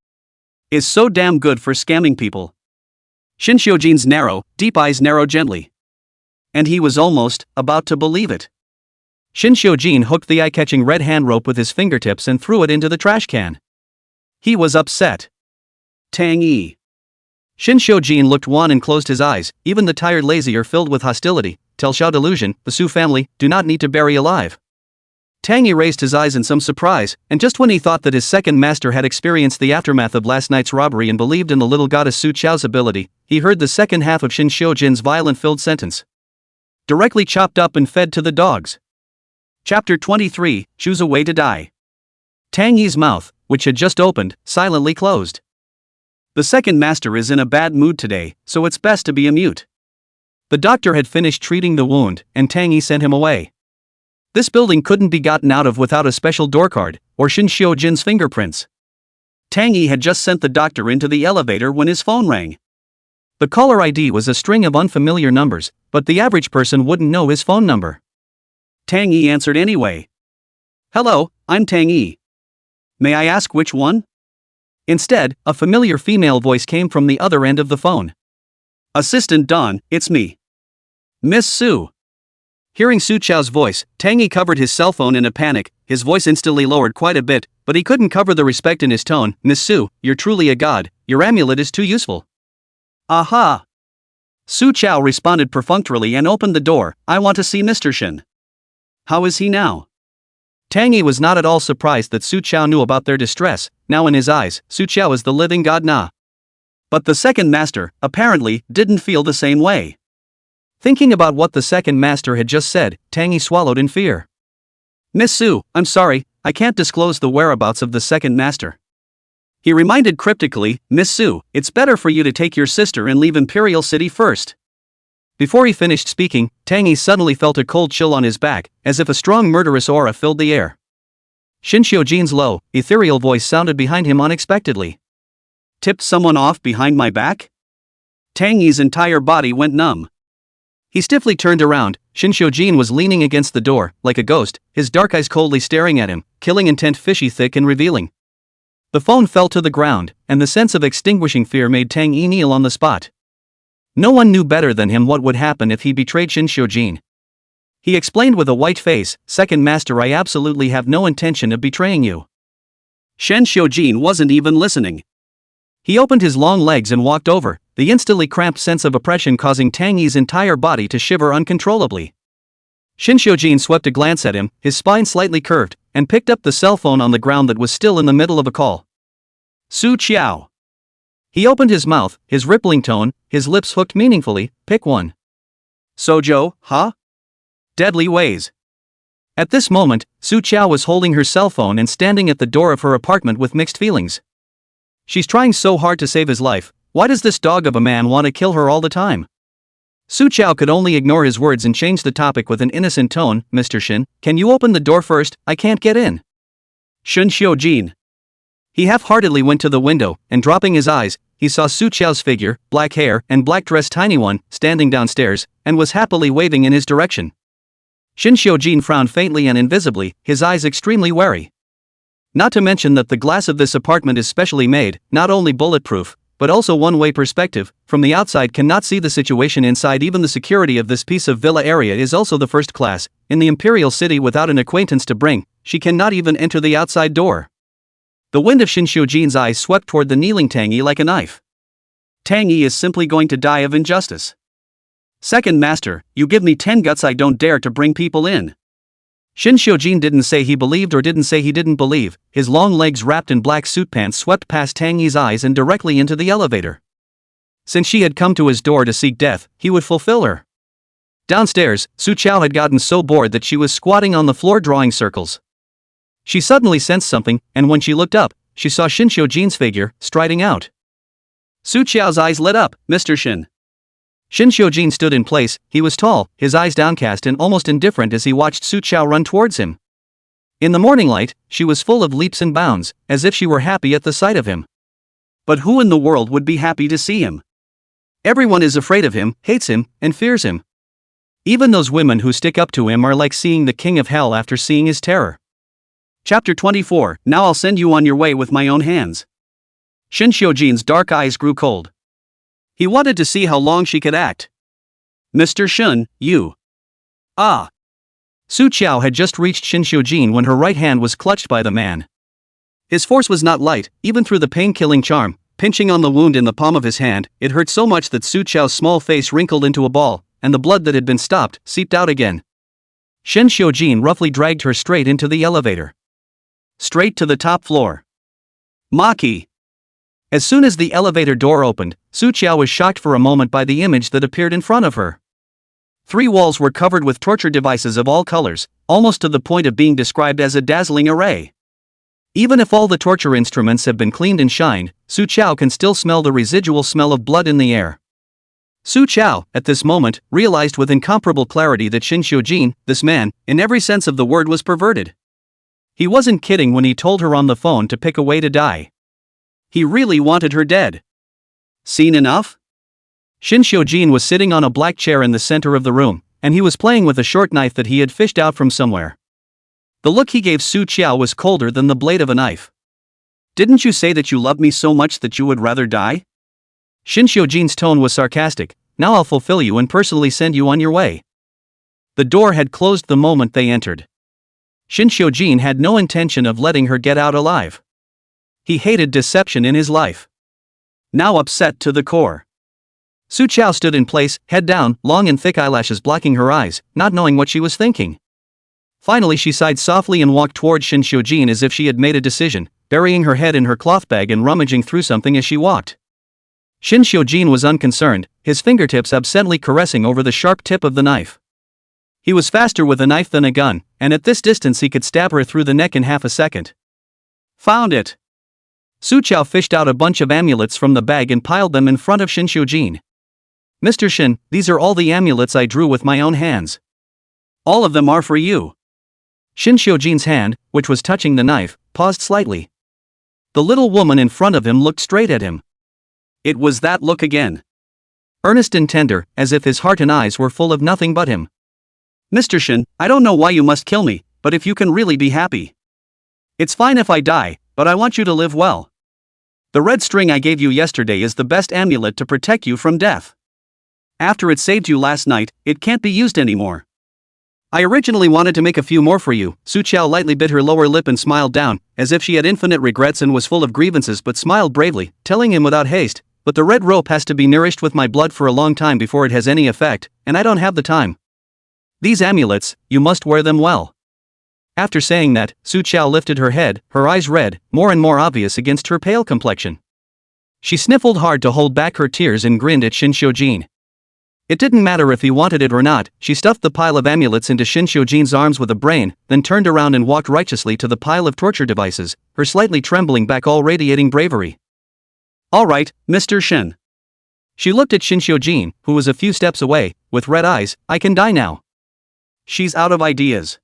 Is so damn good for scamming people. Shin Xiujin's narrow, deep eyes narrowed gently. And he was almost about to believe it. Shin Xiujin hooked the eye-catching red hand rope with his fingertips and threw it into the trash can. He was upset. Tang Yi. Shin Xiujin looked wan and closed his eyes, even the tired lazy are filled with hostility. Tell Xiao delusion, the Su family, do not need to bury alive. Tang Yi raised his eyes in some surprise, and just when he thought that his second master had experienced the aftermath of last night's robbery and believed in the little goddess Su Qiao's ability, he heard the second half of Shin Xiujin's violent-filled sentence. Directly chopped up and fed to the dogs. Chapter 23, Choose a Way to Die. Tang Yi's mouth, which had just opened, silently closed. The second master is in a bad mood today, so it's best to be a mute. The doctor had finished treating the wound, and Tang Yi sent him away. This building couldn't be gotten out of without a special door card, or Shin Xiujin's fingerprints. Tang Yi had just sent the doctor into the elevator when his phone rang. The caller ID was a string of unfamiliar numbers, but the average person wouldn't know his phone number. Tang Yi answered anyway. Hello, I'm Tang Yi. May I ask which one? Instead, a familiar female voice came from the other end of the phone. Assistant Dawn, it's me. Miss Su. Hearing Su Qiao's voice, Tang Yi covered his cell phone in a panic, his voice instantly lowered quite a bit, but he couldn't cover the respect in his tone. Miss Su, you're truly a god, your amulet is too useful. Aha! Su Qiao responded perfunctorily and opened the door. I want to see Mr. Shin. How is he now? Tang Yi was not at all surprised that Su Qiao knew about their distress. Now in his eyes, Su Qiao is the living god Na. But the second master, apparently, didn't feel the same way. Thinking about what the second master had just said, Tang Yi swallowed in fear. Miss Su, I'm sorry, I can't disclose the whereabouts of the second master. He reminded cryptically, Miss Su, it's better for you to take your sister and leave Imperial City first. Before he finished speaking, Tang Yi suddenly felt a cold chill on his back, as if a strong murderous aura filled the air. Shin Xiujin's low, ethereal voice sounded behind him unexpectedly. Tipped someone off behind my back? Tang Yi's entire body went numb. He stiffly turned around. Shin Xiujin was leaning against the door, like a ghost, his dark eyes coldly staring at him, killing intent fishy thick and revealing. The phone fell to the ground, and the sense of extinguishing fear made Tang Yi kneel on the spot. No one knew better than him what would happen if he betrayed Shin Xiujin. He explained with a white face, Second Master, I absolutely have no intention of betraying you. Shin Xiujin wasn't even listening. He opened his long legs and walked over, the instantly cramped sense of oppression causing Tang Yi's entire body to shiver uncontrollably. Shin Xiujin swept a glance at him, his spine slightly curved, and picked up the cell phone on the ground that was still in the middle of a call. Su Qiao. He opened his mouth, his rippling tone, his lips hooked meaningfully, pick one. Sojo, huh? Deadly ways. At this moment, Su Qiao was holding her cell phone and standing at the door of her apartment with mixed feelings. She's trying so hard to save his life, why does this dog of a man want to kill her all the time? Su Qiao could only ignore his words and change the topic with an innocent tone. Mr. Shin, can you open the door first, I can't get in. Shin Xiujin. He half-heartedly went to the window, and dropping his eyes, he saw Su Qiao's figure, black hair and black dress tiny one, standing downstairs, and was happily waving in his direction. Shin Xiujin frowned faintly and invisibly, his eyes extremely wary. Not to mention that the glass of this apartment is specially made, not only bulletproof, but also one-way perspective, from the outside cannot see the situation inside. Even the security of this piece of villa area is also the first class. In the Imperial City without an acquaintance to bring, she cannot even enter the outside door. The wind of Shin Xiujin's eyes swept toward the kneeling Tang Yi like a knife. Tang Yi is simply going to die of injustice. Second Master, you give me 10 guts, I don't dare to bring people in. Shin Xiujin didn't say he believed or didn't say he didn't believe. His long legs wrapped in black suit pants swept past Tang Yi's eyes and directly into the elevator. Since she had come to his door to seek death, he would fulfill her. Downstairs, Su Qiao had gotten so bored that she was squatting on the floor drawing circles. She suddenly sensed something, and when she looked up, she saw Shin Xiujin's figure, striding out. Su Qiao's eyes lit up. Mr. Shin. Shin Xiujin stood in place. He was tall, his eyes downcast and almost indifferent as he watched Su Qiao run towards him. In the morning light, she was full of leaps and bounds, as if she were happy at the sight of him. But who in the world would be happy to see him? Everyone is afraid of him, hates him, and fears him. Even those women who stick up to him are like seeing the king of hell after seeing his terror. Chapter 24. Now I'll send you on your way with my own hands. Shin Xiujin's dark eyes grew cold. He wanted to see how long she could act. Mr. Shun, you. Ah. Su Qiao had just reached Shin Xiujin when her right hand was clutched by the man. His force was not light, even through the pain-killing charm. Pinching on the wound in the palm of his hand, it hurt so much that Su Qiao's small face wrinkled into a ball, and the blood that had been stopped seeped out again. Shin Xiujin roughly dragged her straight into the elevator. Straight to the top floor. Maki. As soon as the elevator door opened, Su Qiao was shocked for a moment by the image that appeared in front of her. 3 walls were covered with torture devices of all colors, almost to the point of being described as a dazzling array. Even if all the torture instruments have been cleaned and shined, Su Qiao can still smell the residual smell of blood in the air. Su Qiao, at this moment, realized with incomparable clarity that Shin Xiujin, this man, in every sense of the word was perverted. He wasn't kidding when he told her on the phone to pick a way to die. He really wanted her dead. Seen enough? Shin Xiujin was sitting on a black chair in the center of the room, and he was playing with a short knife that he had fished out from somewhere. The look he gave Su Qiao was colder than the blade of a knife. Didn't you say that you loved me so much that you would rather die? Shin Xiujin's tone was sarcastic. Now I'll fulfill you and personally send you on your way. The door had closed the moment they entered. Shin Xiujin had no intention of letting her get out alive. He hated deception in his life. Now upset to the core. Su Qiao stood in place, head down, long and thick eyelashes blocking her eyes, not knowing what she was thinking. Finally she sighed softly and walked toward Shin Xiujin as if she had made a decision, burying her head in her cloth bag and rummaging through something as she walked. Shin Xiujin was unconcerned, his fingertips absently caressing over the sharp tip of the knife. He was faster with a knife than a gun, and at this distance he could stab her through the neck in half a second. Found it! Su Qiao fished out a bunch of amulets from the bag and piled them in front of Shin Xiujin. Mr. Shin, these are all the amulets I drew with my own hands. All of them are for you. Shin Xiujin's hand, which was touching the knife, paused slightly. The little woman in front of him looked straight at him. It was that look again. Earnest and tender, as if his heart and eyes were full of nothing but him. Mr. Shin, I don't know why you must kill me, but if you can really be happy. It's fine if I die, but I want you to live well. The red string I gave you yesterday is the best amulet to protect you from death. After it saved you last night, it can't be used anymore. I originally wanted to make a few more for you. Su Qiao lightly bit her lower lip and smiled down, as if she had infinite regrets and was full of grievances, but smiled bravely, telling him without haste, but the red rope has to be nourished with my blood for a long time before it has any effect, and I don't have the time. These amulets, you must wear them well. After saying that, Su Qiao lifted her head, her eyes red, more and more obvious against her pale complexion. She sniffled hard to hold back her tears and grinned at Shin Xiujin. It didn't matter if he wanted it or not. She stuffed the pile of amulets into Shin Xiujin's arms with a brain, then turned around and walked righteously to the pile of torture devices, her slightly trembling back all radiating bravery. All right, Mr. Shin. She looked at Shin Xiujin, who was a few steps away, with red eyes. I can die now. She's out of ideas.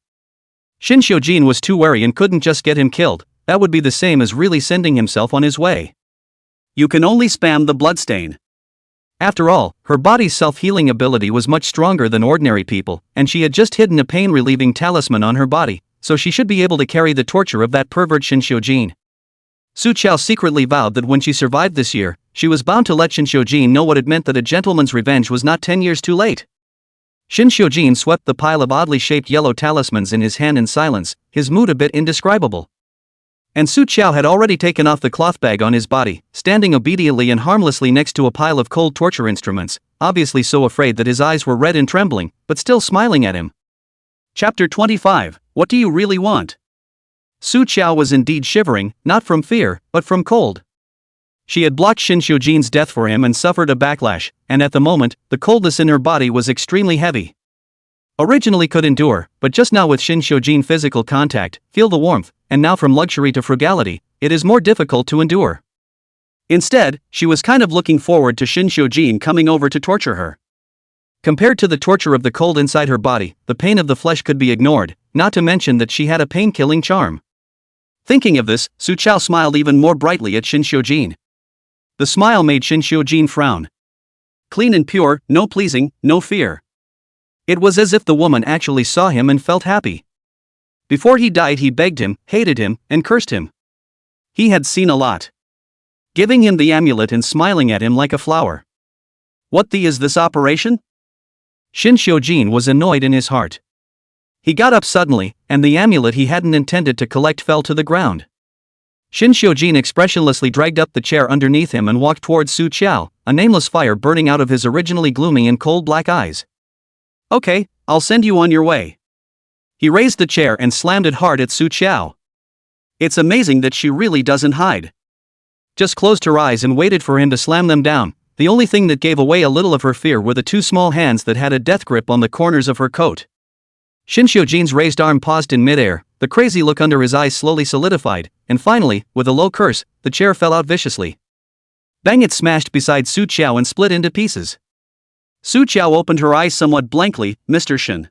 Shin Xiujin was too wary and couldn't just get him killed. That would be the same as really sending himself on his way. You can only spam the bloodstain. After all, her body's self-healing ability was much stronger than ordinary people, and she had just hidden a pain-relieving talisman on her body, so she should be able to carry the torture of that pervert Shin Xiujin. Su Qiao secretly vowed that when she survived this year, she was bound to let Shin Xiujin know what it meant that a gentleman's revenge was not 10 years too late. Shin Xiujin swept the pile of oddly shaped yellow talismans in his hand in silence, his mood a bit indescribable. And Su Qiao had already taken off the cloth bag on his body, standing obediently and harmlessly next to a pile of cold torture instruments, obviously so afraid that his eyes were red and trembling, but still smiling at him. Chapter 25. What do you really want? Su Qiao was indeed shivering, not from fear, but from cold. She had blocked Shin Xiujin's death for him and suffered a backlash, and at the moment, the coldness in her body was extremely heavy. Originally could endure, but just now with Shin Xiujin physical contact, feel the warmth, and now from luxury to frugality, it is more difficult to endure. Instead, she was kind of looking forward to Shin Xiujin coming over to torture her. Compared to the torture of the cold inside her body, the pain of the flesh could be ignored, not to mention that she had a pain-killing charm. Thinking of this, Su Chao smiled even more brightly at Shin Xiujin. The smile made Shin Xiujin frown. Clean and pure, no pleasing, no fear. It was as if the woman actually saw him and felt happy. Before he died, he begged him, hated him, and cursed him. He had seen a lot. Giving him the amulet and smiling at him like a flower. What the is this operation? Shin Xiujin was annoyed in his heart. He got up suddenly, and the amulet he hadn't intended to collect fell to the ground. Shin Xiujin expressionlessly dragged up the chair underneath him and walked towards Su Chao, a nameless fire burning out of his originally gloomy and cold black eyes. Okay, I'll send you on your way. He raised the chair and slammed it hard at Su Chao. It's amazing that she really doesn't hide. Just closed her eyes and waited for him to slam them down. The only thing that gave away a little of her fear were the two small hands that had a death grip on the corners of her coat. Shin Xiujin's raised arm paused in midair, the crazy look under his eyes slowly solidified, and finally, with a low curse, the chair fell out viciously. Bang! It smashed beside Su Chao and split into pieces. Su Chao opened her eyes somewhat blankly. Mr. Shin.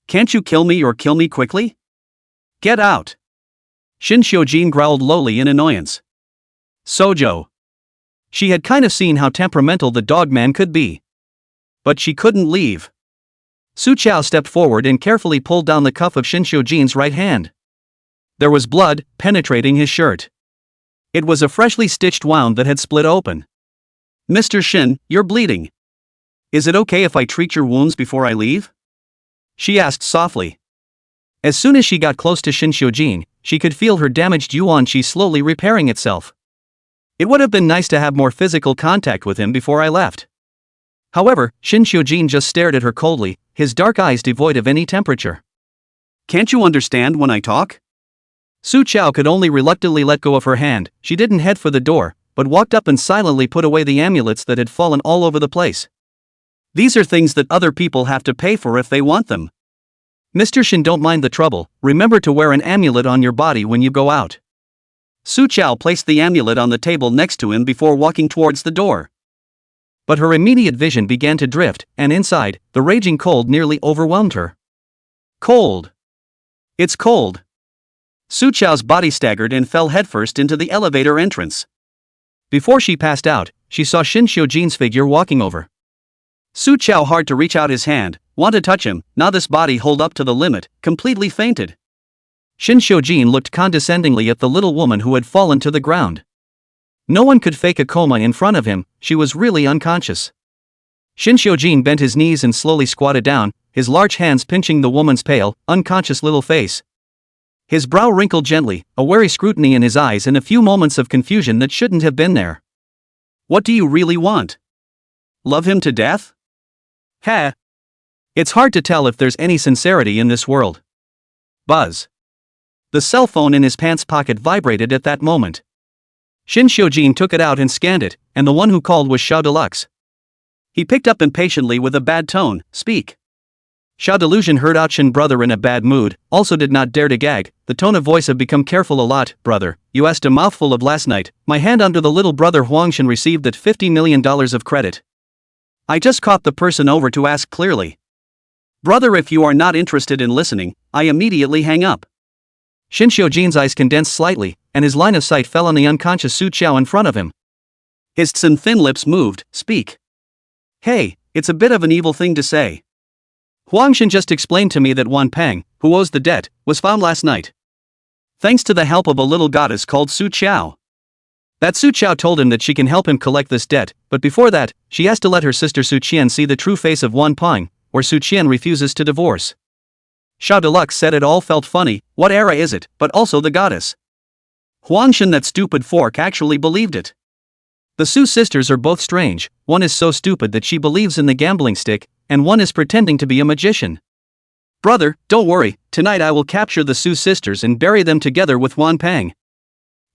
Can't you kill me or kill me quickly? Get out! Shin Xiujin growled lowly in annoyance. Sojo. She had kind of seen how temperamental the dogman could be. But she couldn't leave. Su Chao stepped forward and carefully pulled down the cuff of Shin Xiujin's right hand. There was blood penetrating his shirt. It was a freshly stitched wound that had split open. Mr. Shin, you're bleeding. Is it okay if I treat your wounds before I leave? She asked softly. As soon as she got close to Shin Xiujin, she could feel her damaged yuan qi slowly repairing itself. It would have been nice to have more physical contact with him before I left. However, Shin Xiujin just stared at her coldly, his dark eyes devoid of any temperature. Can't you understand when I talk? Su Chao could only reluctantly let go of her hand. She didn't head for the door, but walked up and silently put away the amulets that had fallen all over the place. These are things that other people have to pay for if they want them. Mr. Shin, don't mind the trouble, remember to wear an amulet on your body when you go out. Su Chao placed the amulet on the table next to him before walking towards the door. But her immediate vision began to drift, and inside, the raging cold nearly overwhelmed her. Cold. It's cold. Su Chao's body staggered and fell headfirst into the elevator entrance. Before she passed out, she saw Shin Xiujin's figure walking over. Su Chao, hard to reach out his hand, want to touch him, now this body hold up to the limit, completely fainted. Shin Xiujin looked condescendingly at the little woman who had fallen to the ground. No one could fake a coma in front of him, she was really unconscious. Shin Xiujin bent his knees and slowly squatted down, his large hands pinching the woman's pale, unconscious little face. His brow wrinkled gently, a wary scrutiny in his eyes and a few moments of confusion that shouldn't have been there. What do you really want? Love him to death? Heh. It's hard to tell if there's any sincerity in this world. Buzz. The cell phone in his pants pocket vibrated at that moment. Shin Xiujin took it out and scanned it, and the one who called was Xiao Deluxe. He picked up impatiently with a bad tone, speak. Xiao Delusion heard out Shin brother in a bad mood, also did not dare to gag, the tone of voice had become careful a lot. Brother, you asked a mouthful of last night, my hand under the little brother Huang Shin received that $50 million of credit. I just caught the person over to ask clearly. Brother, if you are not interested in listening, I immediately hang up. Shin Xiujin's eyes condensed slightly, and his line of sight fell on the unconscious Su Chao in front of him. His thin lips moved, speak. Hey, it's a bit of an evil thing to say. Huang Shin just explained to me that Wan Peng, who owes the debt, was found last night. Thanks to the help of a little goddess called Su Chao. That Su Chao told him that she can help him collect this debt, but before that, she has to let her sister Su Qian see the true face of Wan Peng, or Su Qian refuses to divorce. Xiao Deluxe said it all felt funny, what era is it, but also the goddess. Huang Shin, that stupid fork, actually believed it. The Su sisters are both strange, one is so stupid that she believes in the gambling stick, and one is pretending to be a magician. Brother, don't worry, tonight I will capture the Su sisters and bury them together with Wan Peng.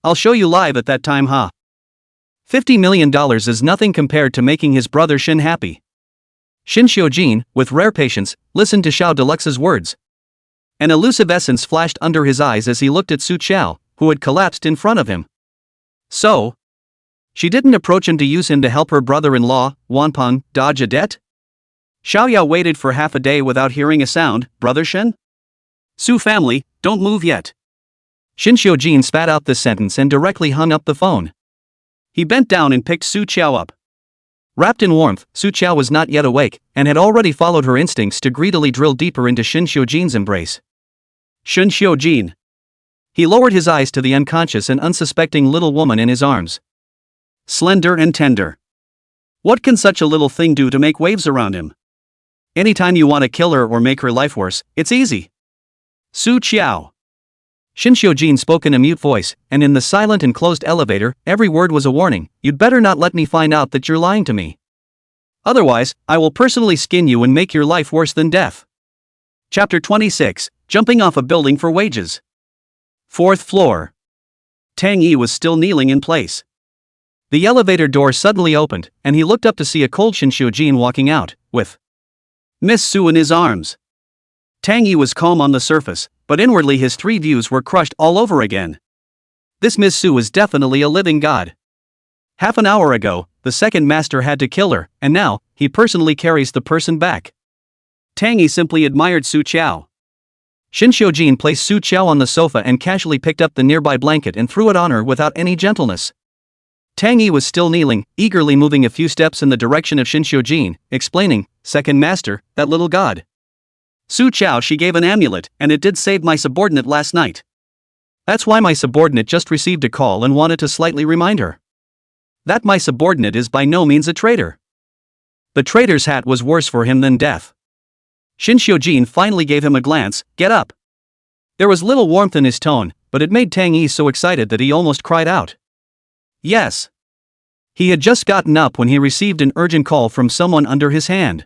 I'll show you live at that time, huh? $50 million is nothing compared to making his brother Shin happy. Shin Xiujin, with rare patience, listened to Xiao Deluxe's words. An elusive essence flashed under his eyes as he looked at Su Chao, who had collapsed in front of him. So? She didn't approach him to use him to help her brother-in-law, Wan Peng, dodge a debt? Xiaoyao waited for half a day without hearing a sound. Brother Shen? Su family, don't move yet. Shin Xiujin spat out this sentence and directly hung up the phone. He bent down and picked Su Qiao up. Wrapped in warmth, Su Qiao was not yet awake, and had already followed her instincts to greedily drill deeper into Shin Xiujin's embrace. Shin Xiujin. He lowered his eyes to the unconscious and unsuspecting little woman in his arms. Slender and tender. What can such a little thing do to make waves around him? Anytime you want to kill her or make her life worse, it's easy. Su Qiao. Shin Xiujin spoke in a mute voice, and in the silent and closed elevator, every word was a warning. You'd better not let me find out that you're lying to me. Otherwise, I will personally skin you and make your life worse than death. Chapter 26, Jumping Off a Building for Wages. 4th floor. Tang Yi was still kneeling in place. The elevator door suddenly opened, and he looked up to see a cold Shin Xiujin walking out, with Miss Su in his arms. Tang Yi was calm on the surface, but inwardly his three views were crushed all over again. This Miss Su was definitely a living god. Half an hour ago, the second master had to kill her, and now, he personally carries the person back. Tang Yi simply admired Su Qiao. Shin Xiujin placed Su Qiao on the sofa and casually picked up the nearby blanket and threw it on her without any gentleness. Tang Yi was still kneeling, eagerly moving a few steps in the direction of Shin Xiujin, explaining, "Second master, that little god. Su Qiao, she gave an amulet, and it did save my subordinate last night. That's why my subordinate just received a call and wanted to slightly remind her. That my subordinate is by no means a traitor. The traitor's hat was worse for him than death." Shin Xiujin finally gave him a glance. "Get up." There was little warmth in his tone, but it made Tang Yi so excited that he almost cried out. Yes. He had just gotten up when he received an urgent call from someone under his hand.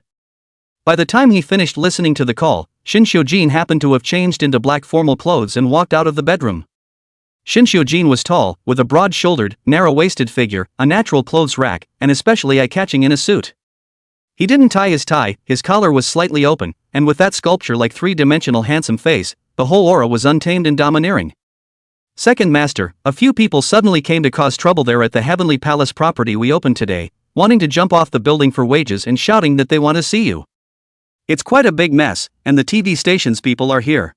By the time he finished listening to the call, Shin Xiujin happened to have changed into black formal clothes and walked out of the bedroom. Shin Xiujin was tall, with a broad-shouldered, narrow-waisted figure, a natural clothes rack, and especially eye-catching in a suit. He didn't tie his tie, his collar was slightly open, and with that sculpture-like three-dimensional handsome face, the whole aura was untamed and domineering. Second master, a few people suddenly came to cause trouble there at the Heavenly Palace property we opened today, wanting to jump off the building for wages and shouting that they want to see you. It's quite a big mess, and the TV station's people are here.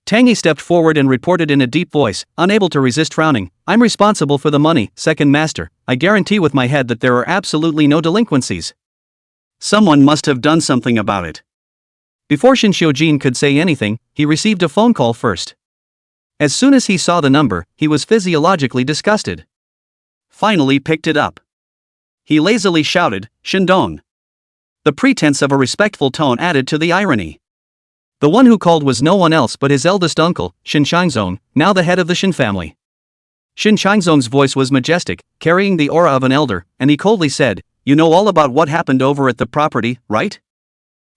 Tang Yi stepped forward and reported in a deep voice, unable to resist frowning, "I'm responsible for the money, second master. I guarantee with my head that there are absolutely no delinquencies. Someone must have done something about it." Before Shin Xiujin could say anything, he received a phone call first. As soon as he saw the number, he was physiologically disgusted. Finally picked it up. He lazily shouted, "Shindong." The pretense of a respectful tone added to the irony. The one who called was no one else but his eldest uncle, Shin Changzong, now the head of the Shin family. Shin Changzong's voice was majestic, carrying the aura of an elder, and he coldly said, "You know all about what happened over at the property, right?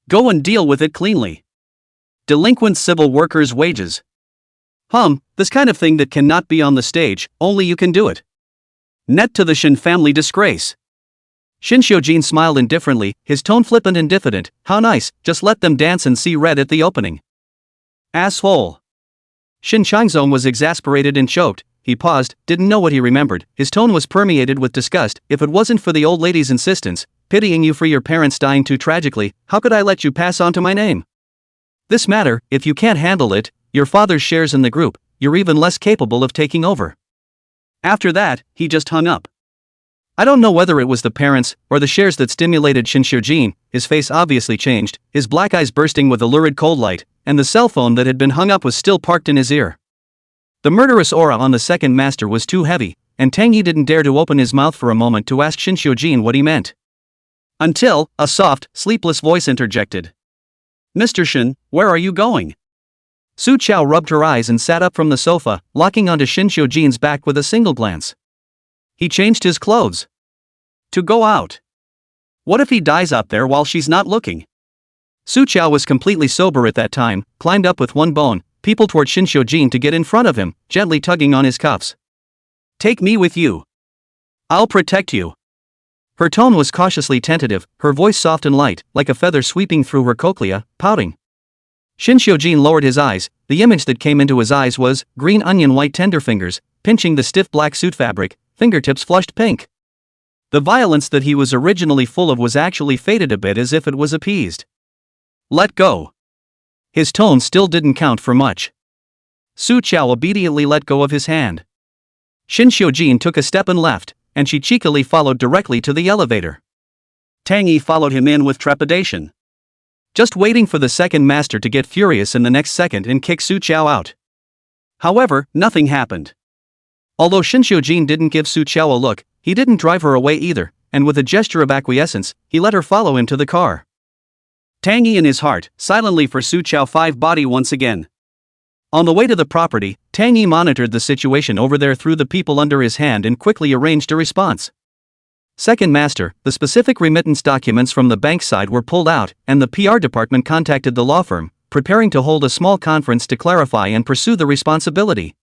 Go and deal with it cleanly. Delinquent civil workers' wages. This kind of thing that cannot be on the stage, only you can do it. Net to the Shin family disgrace." Shin Xiujin smiled indifferently, his tone flippant and diffident. "How nice, just let them dance and see red at the opening." Asshole. Shin Changzong was exasperated and choked. He paused, didn't know what he remembered, his tone was permeated with disgust. "If it wasn't for the old lady's insistence, pitying you for your parents dying too tragically, how could I let you pass on to my name? This matter, if you can't handle it, your father's shares in the group, you're even less capable of taking over." After that, he just hung up. I don't know whether it was the parents, or the shares that stimulated Shin Xiujin. His face obviously changed, his black eyes bursting with a lurid cold light, and the cell phone that had been hung up was still parked in his ear. The murderous aura on the second master was too heavy, and Tang Yi didn't dare to open his mouth for a moment to ask Shin Xiujin what he meant. Until, a soft, sleepless voice interjected. "Mr. Shin, where are you going?" Su Qiao rubbed her eyes and sat up from the sofa, locking onto Shin Xiujin's back with a single glance. He changed his clothes. To go out. What if he dies out there while she's not looking? Su Qiao was completely sober at that time, climbed up with one bone, peopled toward Shin Xiujin to get in front of him, gently tugging on his cuffs. "Take me with you. I'll protect you." Her tone was cautiously tentative, her voice soft and light, like a feather sweeping through her cochlea, pouting. Shin Xiujin lowered his eyes. The image that came into his eyes was green onion white tender fingers, pinching the stiff black suit fabric, fingertips flushed pink. The violence that he was originally full of was actually faded a bit as if it was appeased. Let go. His tone still didn't count for much. Su Chao obediently let go of his hand. Shin Xiujin took a step and left, and she cheekily followed directly to the elevator. Tang Yi followed him in with trepidation, just waiting for the second master to get furious in the next second and kick Su Chao out. However, nothing happened. Although Shin Xiujin didn't give Su Chao a look, he didn't drive her away either, and with a gesture of acquiescence, he let her follow him to the car. Tang Yi in his heart, silently for Su Chao 5 body once again. On the way to the property, Tang Yi monitored the situation over there through the people under his hand and quickly arranged a response. Second master, the specific remittance documents from the bank side were pulled out, and the PR department contacted the law firm, preparing to hold a small conference to clarify and pursue the responsibility.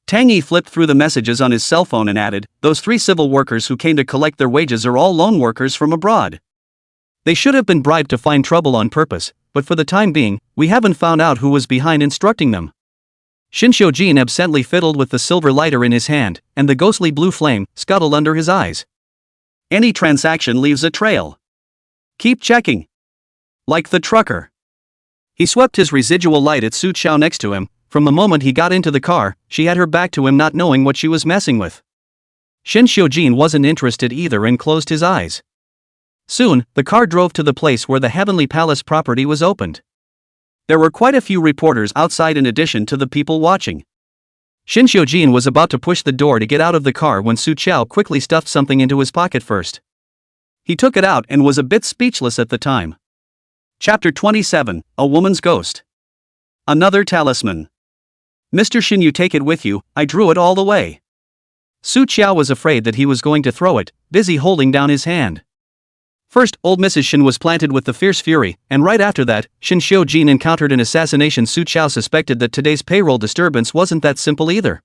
Tang Yi flipped through the messages on his cell phone and added, "Those 3 civil workers who came to collect their wages are all loan workers from abroad. They should have been bribed to find trouble on purpose, but for the time being, we haven't found out who was behind instructing them." Shin Xiujin absently fiddled with the silver lighter in his hand, and the ghostly blue flame scuttled under his eyes. Any transaction leaves a trail. Keep checking. Like the trucker. He swept his residual light at Su Chao next to him. From the moment he got into the car, she had her back to him, not knowing what she was messing with. Shin Xiujin wasn't interested either and closed his eyes. Soon, the car drove to the place where the Heavenly Palace property was opened. There were quite a few reporters outside in addition to the people watching. Shin Xiujin was about to push the door to get out of the car when Su Chao quickly stuffed something into his pocket first. He took it out and was a bit speechless at the time. Chapter 27, A Woman's Ghost. Another talisman. "Mr. Shin, you take it with you, I drew it all the way." Su Chao was afraid that he was going to throw it, busy holding down his hand. First, old Mrs. Shin was planted with the fierce fury, and right after that, Shin Xiujin encountered an assassination. Su Chao suspected that today's payroll disturbance wasn't that simple either.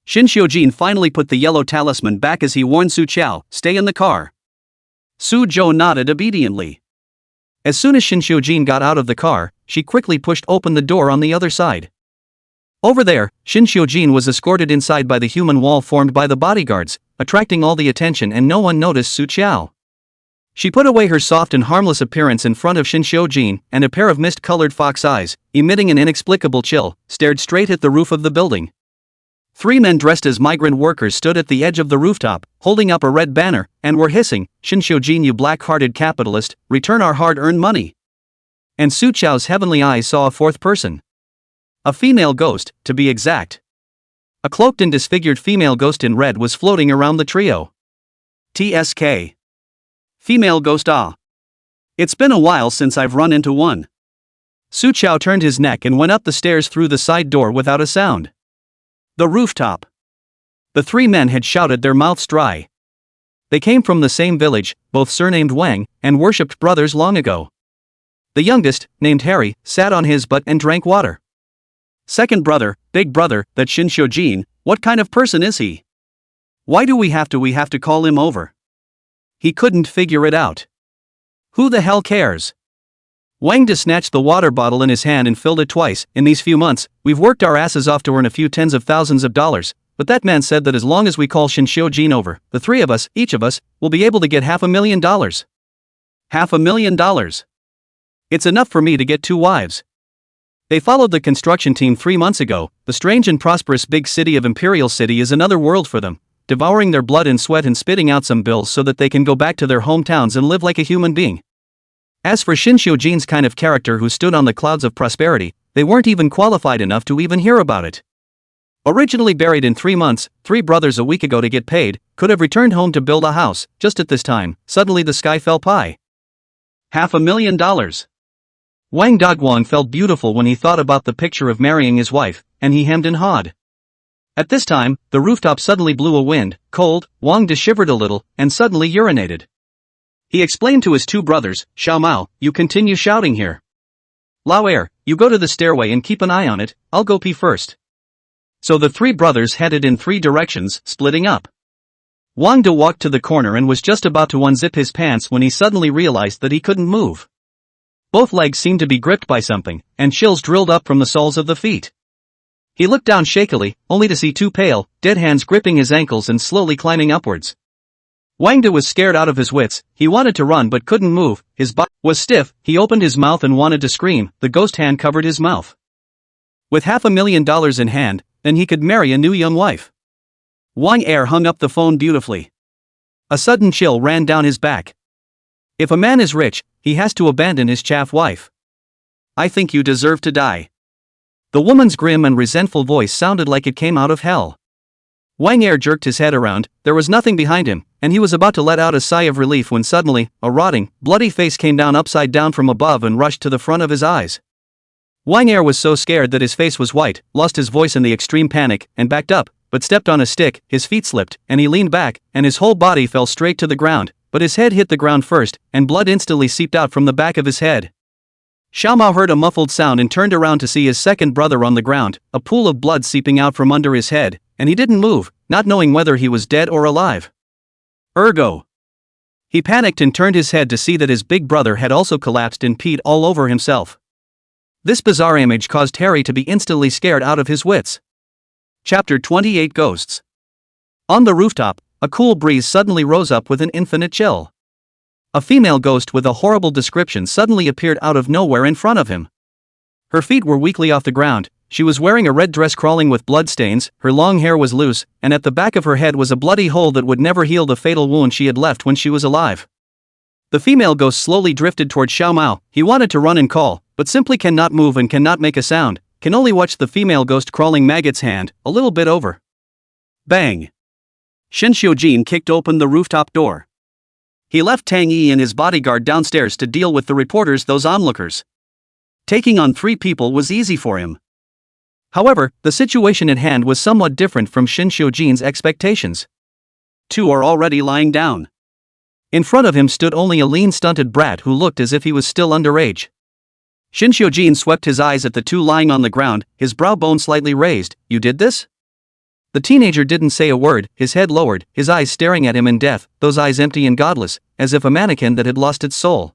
Shin Xiujin finally put the yellow talisman back as he warned Su Chao, "Stay in the car." Su Zhou nodded obediently. As soon as Shin Xiujin got out of the car, she quickly pushed open the door on the other side. Over there, Shin Xiujin was escorted inside by the human wall formed by the bodyguards, attracting all the attention, and no one noticed Su Chao. She put away her soft and harmless appearance in front of Shin Xiujin, and a pair of mist-colored fox eyes, emitting an inexplicable chill, stared straight at the roof of the building. 3 men dressed as migrant workers stood at the edge of the rooftop, holding up a red banner, and were hissing, "Shin Xiujin, you black-hearted capitalist, return our hard-earned money." And Su Chao's heavenly eyes saw a 4th person. A female ghost, to be exact. A cloaked and disfigured female ghost in red was floating around the trio. TSK. Female ghost. Ah. It's been a while since I've run into one. Su Chao turned his neck and went up the stairs through the side door without a sound. The rooftop. The 3 men had shouted their mouths dry. They came from the same village, both surnamed Wang, and worshipped brothers long ago. The youngest, named Harry, sat on his butt and drank water. Second brother, big brother, that Shin Xiujin, what kind of person is he? Why do we have to call him over? He couldn't figure it out. Who the hell cares? Wang just snatched the water bottle in his hand and filled it twice. "In these few months, we've worked our asses off to earn a few tens of thousands of dollars, but that man said that as long as we call Shin Xiujin over, the 3 of us, each of us, will be able to get $500,000. $500,000. It's enough for me to get 2 wives. They followed the construction team 3 months ago. The strange and prosperous big city of Imperial City is another world for them, devouring their blood and sweat and spitting out some bills so that they can go back to their hometowns and live like a human being." As for Shin Xiujin's kind of character who stood on the clouds of prosperity, they weren't even qualified enough to even hear about it. Originally buried in 3 months, 3 brothers a week ago to get paid, could have returned home to build a house. Just at this time, suddenly the sky fell pie. $500,000. Wang Dogwang felt beautiful when he thought about the picture of marrying his wife, and he hemmed and hawed. At this time, the rooftop suddenly blew a wind, cold. Wang shivered a little, and suddenly urinated. He explained to his 2 brothers, "Xiao Mao, you continue shouting here. Lao Er, you go to the stairway and keep an eye on it, I'll go pee first." So the 3 brothers headed in 3 directions, splitting up. Wang De walked to the corner and was just about to unzip his pants when he suddenly realized that he couldn't move. Both legs seemed to be gripped by something, and chills drilled up from the soles of the feet. He looked down shakily, only to see 2 pale, dead hands gripping his ankles and slowly climbing upwards. Wang De was scared out of his wits. He wanted to run but couldn't move, his body was stiff. He opened his mouth and wanted to scream. The ghost hand covered his mouth. With $500,000 in hand, then he could marry a new young wife. Wang Er hung up the phone beautifully. A sudden chill ran down his back. If a man is rich, he has to abandon his chaff wife. I think you deserve to die. The woman's grim and resentful voice sounded like it came out of hell. Wang Er jerked his head around. There was nothing behind him, and he was about to let out a sigh of relief when suddenly, a rotting, bloody face came down upside down from above and rushed to the front of his eyes. Wang Er was so scared that his face was white, lost his voice in the extreme panic, and backed up, but stepped on a stick. His feet slipped, and he leaned back, and his whole body fell straight to the ground, but his head hit the ground first, and blood instantly seeped out from the back of his head. Xiao Mao heard a muffled sound and turned around to see his second brother on the ground, a pool of blood seeping out from under his head, and he didn't move, not knowing whether he was dead or alive. Ergo. He panicked and turned his head to see that his big brother had also collapsed and peed all over himself. This bizarre image caused Harry to be instantly scared out of his wits. Chapter 28 Ghosts. On the rooftop, a cool breeze suddenly rose up with an infinite chill. A female ghost with a horrible description suddenly appeared out of nowhere in front of him. Her feet were weakly off the ground. She was wearing a red dress crawling with blood stains, her long hair was loose, and at the back of her head was a bloody hole that would never heal the fatal wound she had left when she was alive. The female ghost slowly drifted toward Xiao Mao. He wanted to run and call, but simply cannot move and cannot make a sound, can only watch the female ghost crawling maggot's hand, a little bit over. Bang! Shen Xiujin kicked open the rooftop door. He left Tang Yi and his bodyguard downstairs to deal with the reporters, those onlookers. Taking on 3 people was easy for him. However, the situation at hand was somewhat different from Shen Xiujin's expectations. 2 are already lying down. In front of him stood only a lean stunted brat who looked as if he was still underage. Shen Xiujin swept his eyes at the 2 lying on the ground, his brow bone slightly raised. You did this? The teenager didn't say a word, his head lowered, his eyes staring at him in death, those eyes empty and godless, as if a mannequin that had lost its soul.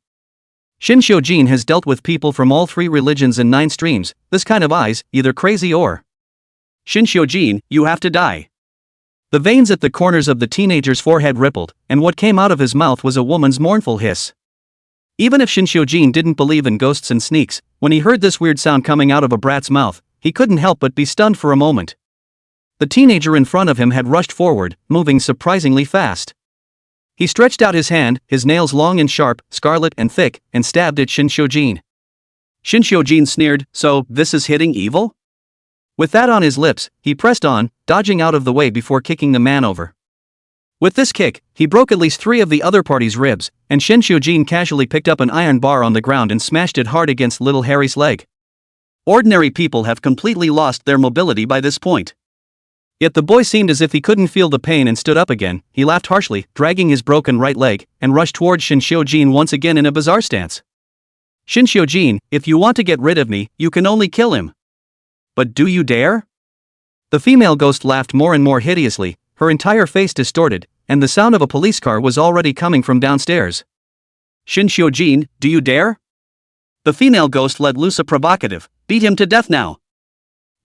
Shen Xiujin has dealt with people from all 3 religions and 9 streams, this kind of eyes, either crazy or. Shen Xiujin, you have to die. The veins at the corners of the teenager's forehead rippled, and what came out of his mouth was a woman's mournful hiss. Even if Shen Xiujin didn't believe in ghosts and sneaks, when he heard this weird sound coming out of a brat's mouth, he couldn't help but be stunned for a moment. The teenager in front of him had rushed forward, moving surprisingly fast. He stretched out his hand, his nails long and sharp, scarlet and thick, and stabbed at Shen Xiujin. Shen Xiujin sneered, so, this is hitting evil? With that on his lips, he pressed on, dodging out of the way before kicking the man over. With this kick, he broke at least 3 of the other party's ribs, and Shen Xiujin casually picked up an iron bar on the ground and smashed it hard against little Harry's leg. Ordinary people have completely lost their mobility by this point. Yet the boy seemed as if he couldn't feel the pain and stood up again. He laughed harshly, dragging his broken right leg, and rushed towards Shen Xiujin once again in a bizarre stance. Shen Xiujin, if you want to get rid of me, you can only kill him. But do you dare? The female ghost laughed more and more hideously, her entire face distorted, and the sound of a police car was already coming from downstairs. Shen Xiujin, do you dare? The female ghost let loose a provocative, beat him to death now.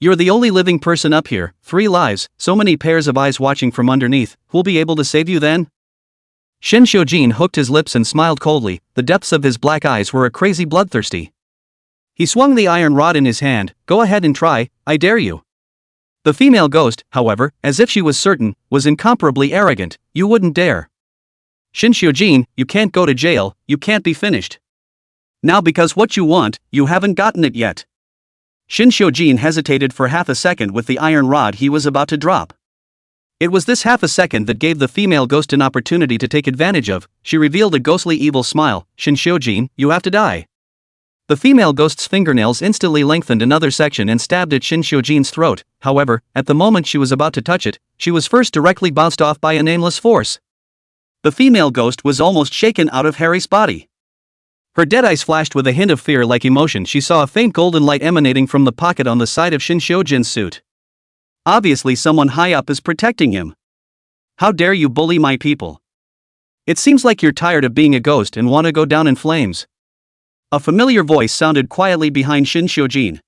You're the only living person up here, 3 lives, so many pairs of eyes watching from underneath, who'll be able to save you then? Shen Xiujin hooked his lips and smiled coldly, the depths of his black eyes were a crazy bloodthirsty. He swung the iron rod in his hand, go ahead and try, I dare you. The female ghost, however, as if she was certain, was incomparably arrogant, you wouldn't dare. Shen Xiujin, you can't go to jail, you can't be finished. Now because what you want, you haven't gotten it yet. Shen Xiujin hesitated for half a second with the iron rod he was about to drop. It was this half a second that gave the female ghost an opportunity to take advantage of. She revealed a ghostly evil smile, Shen Xiujin, you have to die. The female ghost's fingernails instantly lengthened another section and stabbed at Shen Xiujin's throat. However, at the moment she was about to touch it, she was first directly bounced off by a nameless force. The female ghost was almost shaken out of Harry's body. Her dead eyes flashed with a hint of fear-like emotion. She saw a faint golden light emanating from the pocket on the side of Shen Xiujin's suit. Obviously someone high up is protecting him. How dare you bully my people? It seems like you're tired of being a ghost and want to go down in flames. A familiar voice sounded quietly behind Shen Xiujin.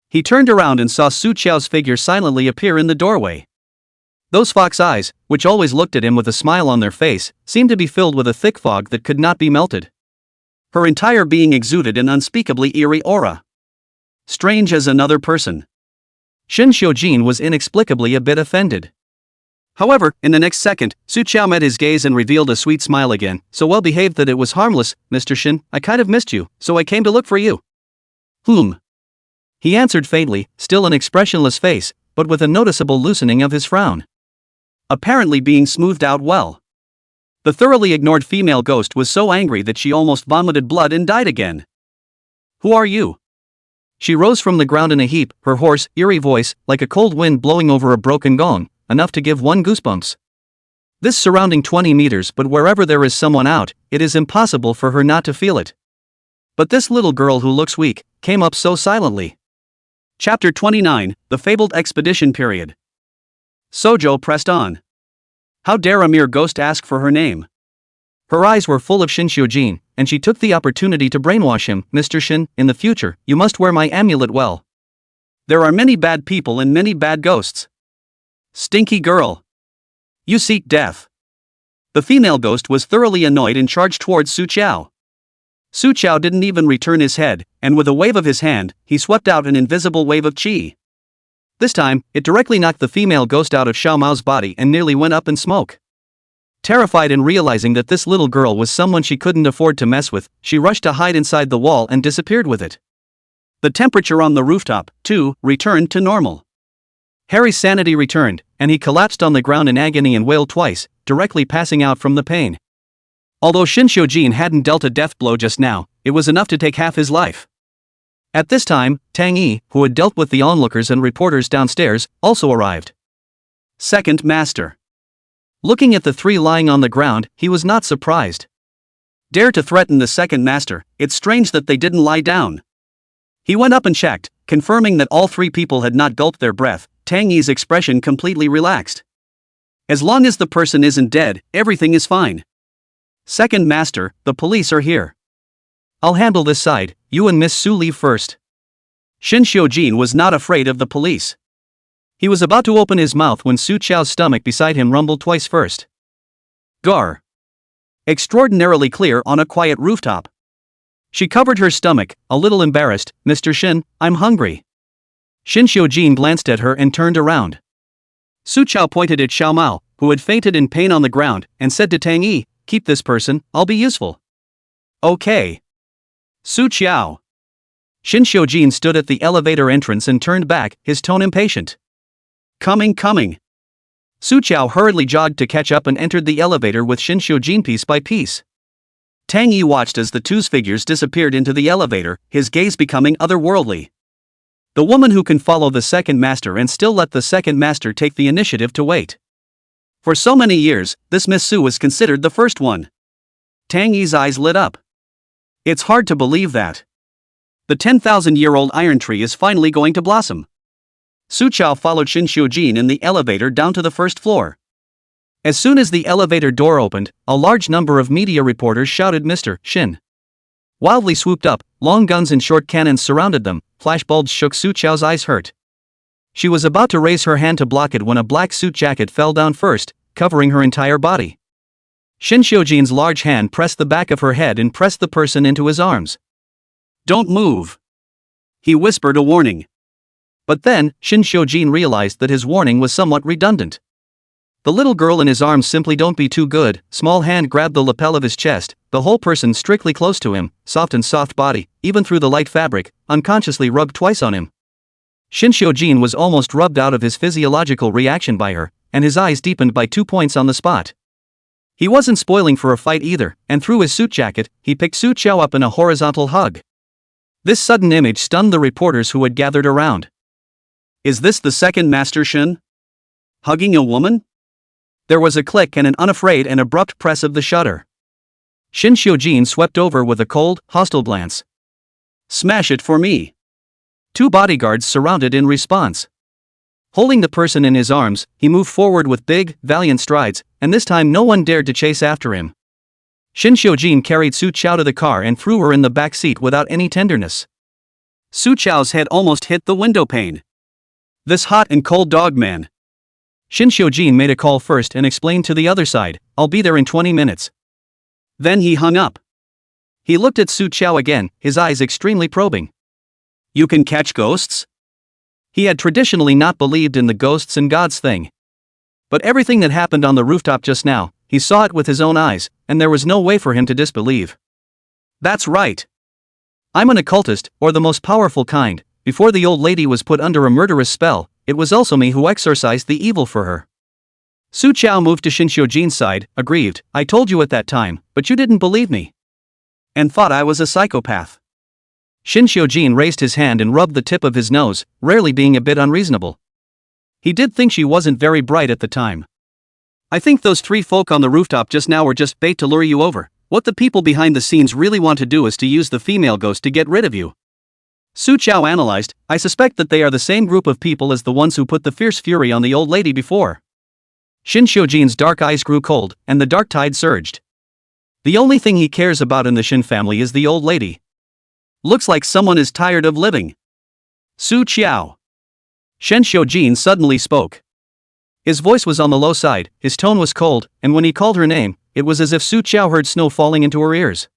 He turned around and saw Su Qiao's figure silently appear in the doorway. Those fox eyes, which always looked at him with a smile on their face, seemed to be filled with a thick fog that could not be melted. Her entire being exuded an unspeakably eerie aura. Strange as another person. Shin Xiujin was inexplicably a bit offended. However, in the next second, Su Chao met his gaze and revealed a sweet smile again, so well behaved that it was harmless. Mr. Shin, I kind of missed you, so I came to look for you. He answered faintly, still an expressionless face, but with a noticeable loosening of his frown. Apparently being smoothed out well. The thoroughly ignored female ghost was so angry that she almost vomited blood and died again. Who are you? She rose from the ground in a heap, her hoarse, eerie voice, like a cold wind blowing over a broken gong, enough to give one goosebumps. This surrounding 20 meters, but wherever there is someone out, it is impossible for her not to feel it. But this little girl who looks weak, came up so silently. Chapter 29, The Fabled Expedition Period. Sojo pressed on. How dare a mere ghost ask for her name? Her eyes were full of Shin Xiujin, and she took the opportunity to brainwash him. Mr. Shin, in the future, you must wear my amulet well. There are many bad people and many bad ghosts. Stinky girl. You seek death. The female ghost was thoroughly annoyed and charged towards Su Chao. Su Chao didn't even return his head, and with a wave of his hand, he swept out an invisible wave of qi. This time, it directly knocked the female ghost out of Xiao Mao's body and nearly went up in smoke. Terrified and realizing that this little girl was someone she couldn't afford to mess with, she rushed to hide inside the wall and disappeared with it. The temperature on the rooftop, too, returned to normal. Harry's sanity returned, and he collapsed on the ground in agony and wailed twice, directly passing out from the pain. Although Shin Xiujin hadn't dealt a death blow just now, it was enough to take half his life. At this time, Tang Yi, who had dealt with the onlookers and reporters downstairs, also arrived. Second Master. Looking at the three lying on the ground, he was not surprised. Dare to threaten the Second Master, it's strange that they didn't lie down. He went up and checked, confirming that all three people had not gulped their breath. Tang Yi's expression completely relaxed. As long as the person isn't dead, everything is fine. Second Master, the police are here. I'll handle this side, you and Miss Su leave first. Shin Xiujin was not afraid of the police. He was about to open his mouth when Su Chao's stomach beside him rumbled twice first. Gar. Extraordinarily clear on a quiet rooftop. She covered her stomach, a little embarrassed. Mr. Shin, I'm hungry. Shin Xiujin glanced at her and turned around. Su Chao pointed at Xiao Mao, who had fainted in pain on the ground, and said to Tang Yi, keep this person, I'll be useful. Okay. Su Chao. Shin Xiujin stood at the elevator entrance and turned back, his tone impatient. Coming. Su Chao hurriedly jogged to catch up and entered the elevator with Shin Xiujin piece by piece. Tang Yi watched as the two's figures disappeared into the elevator, his gaze becoming otherworldly. The woman who can follow the Second Master and still let the Second Master take the initiative to wait. For so many years, this Miss Su was considered the first one. Tang Yi's eyes lit up. It's hard to believe that. The 10,000-year-old iron tree is finally going to blossom. Su Chao followed Shin Xiujin in the elevator down to the first floor. As soon as the elevator door opened, a large number of media reporters shouted Mr. Shin. Wildly swooped up, long guns and short cannons surrounded them, flashbulbs shook. Su Chao's eyes hurt. She was about to raise her hand to block it when a black suit jacket fell down first, covering her entire body. Shin Xiujin's large hand pressed the back of her head and pressed the person into his arms. Don't move. He whispered a warning. But then, Shin Xiujin realized that his warning was somewhat redundant. The little girl in his arms simply don't be too good. Small hand grabbed the lapel of his chest, the whole person strictly close to him, soft body, even through the light fabric, unconsciously rubbed twice on him. Shin Xiujin was almost rubbed out of his physiological reaction by her, and his eyes deepened by 2 points on the spot. He wasn't spoiling for a fight either, and through his suit jacket, he picked Su Chao up in a horizontal hug. This sudden image stunned the reporters who had gathered around. Is this the Second Master Shin? Hugging a woman? There was a click and an unafraid and abrupt press of the shutter. Shin Xiujin swept over with a cold, hostile glance. Smash it for me. 2 bodyguards surrounded in response. Holding the person in his arms, he moved forward with big, valiant strides, and this time no one dared to chase after him. Shin Xiujin carried Su Chao to the car and threw her in the back seat without any tenderness. Su Chao's head almost hit the window pane. This hot and cold dog man. Shin Xiujin made a call first and explained to the other side, "I'll be there in 20 minutes. Then he hung up. He looked at Su Qiao again, his eyes extremely probing. "You can catch ghosts?" He had traditionally not believed in the ghosts and gods thing. But everything that happened on the rooftop just now, he saw it with his own eyes, and there was no way for him to disbelieve. "That's right. I'm an occultist, or the most powerful kind. Before the old lady was put under a murderous spell, it was also me who exorcised the evil for her." Su Qiao moved to Shin Xiujin's side, aggrieved. "I told you at that time, but you didn't believe me. And thought I was a psychopath." Shin Xiujin raised his hand and rubbed the tip of his nose, rarely being a bit unreasonable. He did think she wasn't very bright at the time. "I think those three folk on the rooftop just now were just bait to lure you over. What the people behind the scenes really want to do is to use the female ghost to get rid of you." Su Qiao analyzed. "I suspect that they are the same group of people as the ones who put the fierce fury on the old lady before." Shin Xiujin's dark eyes grew cold, and the dark tide surged. The only thing he cares about in the Shin family is the old lady. Looks like someone is tired of living. "Su Qiao." Shin Xiujin suddenly spoke. His voice was on the low side, his tone was cold, and when he called her name, it was as if Su Qiao heard snow falling into her ears.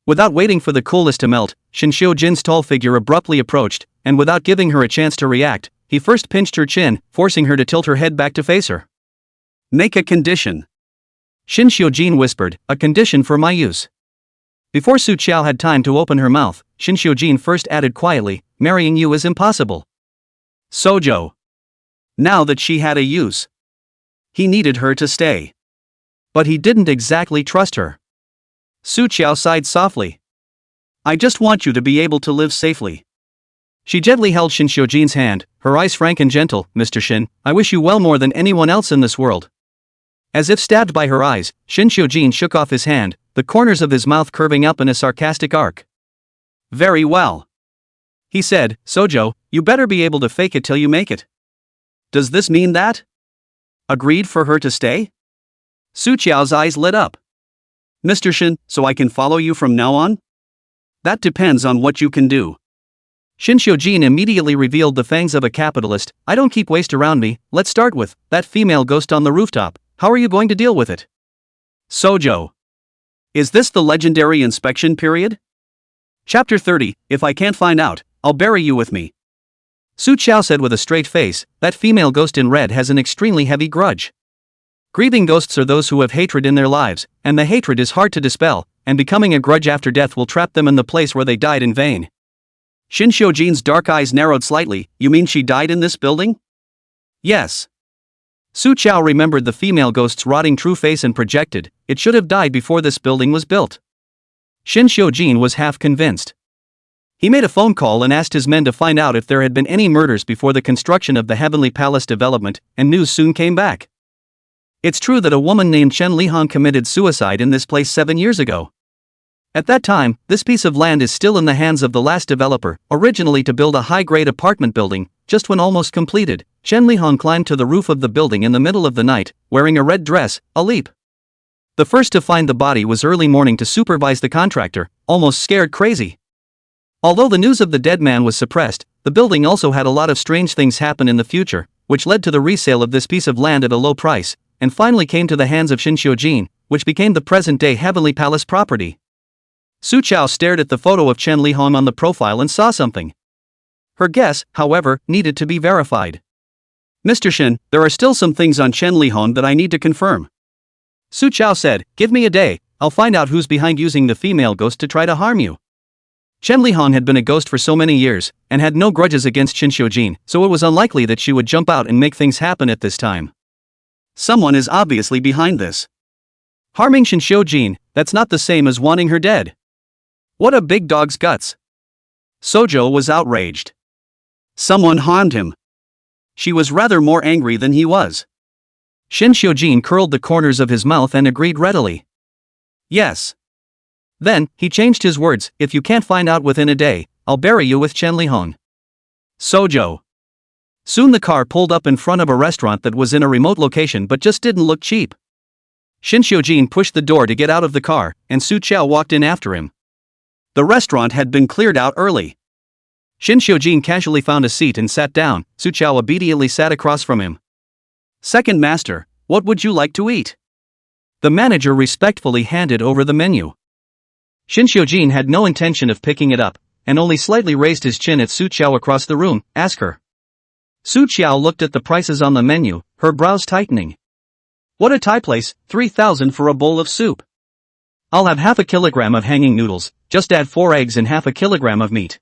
Without waiting for the coolness to melt, Shin Xiujin's tall figure abruptly approached, and without giving her a chance to react, he first pinched her chin, forcing her to tilt her head back to face her. "Make a condition." Shin Xiujin whispered, "A condition for my use." Before Su Qiao had time to open her mouth, Shin Xiujin first added quietly, "Marrying you is impossible." Sojo. Now that she had a use, he needed her to stay. But he didn't exactly trust her. Su Qiao sighed softly. "I just want you to be able to live safely." She gently held Shin Xiujin's hand, her eyes frank and gentle. "Mr. Shin, I wish you well more than anyone else in this world." As if stabbed by her eyes, Shin Xiujin shook off his hand, the corners of his mouth curving up in a sarcastic arc. "Very well," he said. "Sojo, you better be able to fake it till you make it." "Does this mean that? Agreed for her to stay?" Su Qiao's eyes lit up. "Mr. Shin, so I can follow you from now on?" "That depends on what you can do." Shin Xiujin immediately revealed the fangs of a capitalist. "I don't keep waste around me. Let's start with that female ghost on the rooftop. How are you going to deal with it?" "Sojo. Is this the legendary inspection period?" Chapter 30, "If I can't find out, I'll bury you with me." Su Qiao said with a straight face, "That female ghost in red has an extremely heavy grudge." Grieving ghosts are those who have hatred in their lives, and the hatred is hard to dispel, and becoming a grudge after death will trap them in the place where they died in vain. Shin Xiujin's dark eyes narrowed slightly. "You mean she died in this building?" "Yes." Su Qiao remembered the female ghost's rotting true face and projected, "It should have died before this building was built." Shin Xiujin was half convinced. He made a phone call and asked his men to find out if there had been any murders before the construction of the Heavenly Palace development, and news soon came back. It's true that a woman named Chen Lihan committed suicide in this place 7 years ago. At that time, this piece of land is still in the hands of the last developer, originally to build a high-grade apartment building. Just when almost completed, Chen Lihan climbed to the roof of the building in the middle of the night, wearing a red dress, a leap. The first to find the body was early morning to supervise the contractor, almost scared crazy. Although the news of the dead man was suppressed, the building also had a lot of strange things happen in the future, which led to the resale of this piece of land at a low price, and finally came to the hands of Shin Xiujin, which became the present-day Heavenly Palace property. Su Qiao stared at the photo of Chen Lihan on the profile and saw something. Her guess, however, needed to be verified. "Mr. Shin, there are still some things on Chen Lihan that I need to confirm." Su Qiao said, "Give me a day, I'll find out who's behind using the female ghost to try to harm you." Chen Lihan had been a ghost for so many years, and had no grudges against Shin Xiujin, so it was unlikely that she would jump out and make things happen at this time. Someone is obviously behind this. Harming Shin Xiujin, that's not the same as wanting her dead. What a big dog's guts. Sojo was outraged. Someone harmed him. She was rather more angry than he was. Shin Xiujin curled the corners of his mouth and agreed readily. "Yes." Then, he changed his words, "If you can't find out within a day, I'll bury you with Chen Lihan." Sojo. Soon the car pulled up in front of a restaurant that was in a remote location but just didn't look cheap. Shin Xiujin pushed the door to get out of the car, and Su Qiao walked in after him. The restaurant had been cleared out early. Shin Xiujin casually found a seat and sat down. Su Qiao obediently sat across from him. Second master, what would you like to eat? The manager respectfully handed over the menu. Shin Xiujin had no intention of picking it up, and only slightly raised his chin at Su Qiao across the room. Ask her. Su Qiao looked at the prices on the menu, her brows tightening. What a Thai place, 3,000 for a bowl of soup. I'll have half a kilogram of hanging noodles, just add 4 eggs and half a kilogram of meat.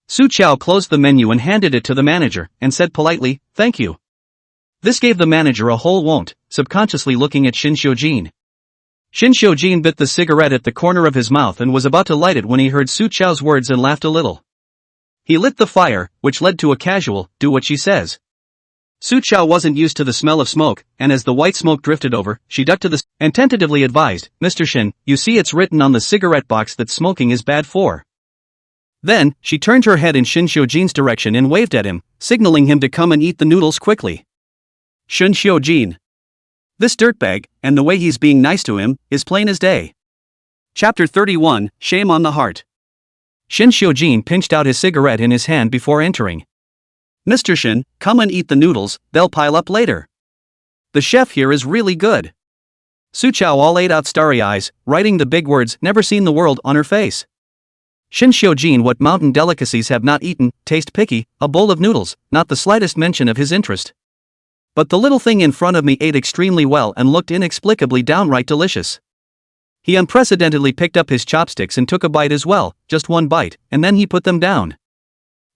Su Qiao closed the menu and handed it to the manager, and said politely, thank you. This gave the manager a whole won't, subconsciously looking at Shin Xiujin. Shin Xiujin bit the cigarette at the corner of his mouth and was about to light it when he heard Su Qiao's words and laughed a little. He lit the fire, which led to a casual, do what she says. Su Qiao wasn't used to the smell of smoke, and as the white smoke drifted over, she ducked to the and tentatively advised, Mr. Shin, you see it's written on the cigarette box that smoking is bad for. Then, she turned her head in Shin Xiujin's direction and waved at him, signaling him to come and eat the noodles quickly. Shin Xiujin. This dirtbag, and the way he's being nice to him, is plain as day. Chapter 31, Shame on the Heart. Shin Xiujin pinched out his cigarette in his hand before entering. Mr. Shin, come and eat the noodles, they'll pile up later. The chef here is really good. Su Qiao all laid out starry eyes, writing the big words, never seen the world, on her face. Shin Xiujin, what mountain delicacies have not eaten, taste picky, a bowl of noodles, not the slightest mention of his interest. But the little thing in front of me ate extremely well and looked inexplicably downright delicious. He unprecedentedly picked up his chopsticks and took a bite as well, just one bite, and then he put them down.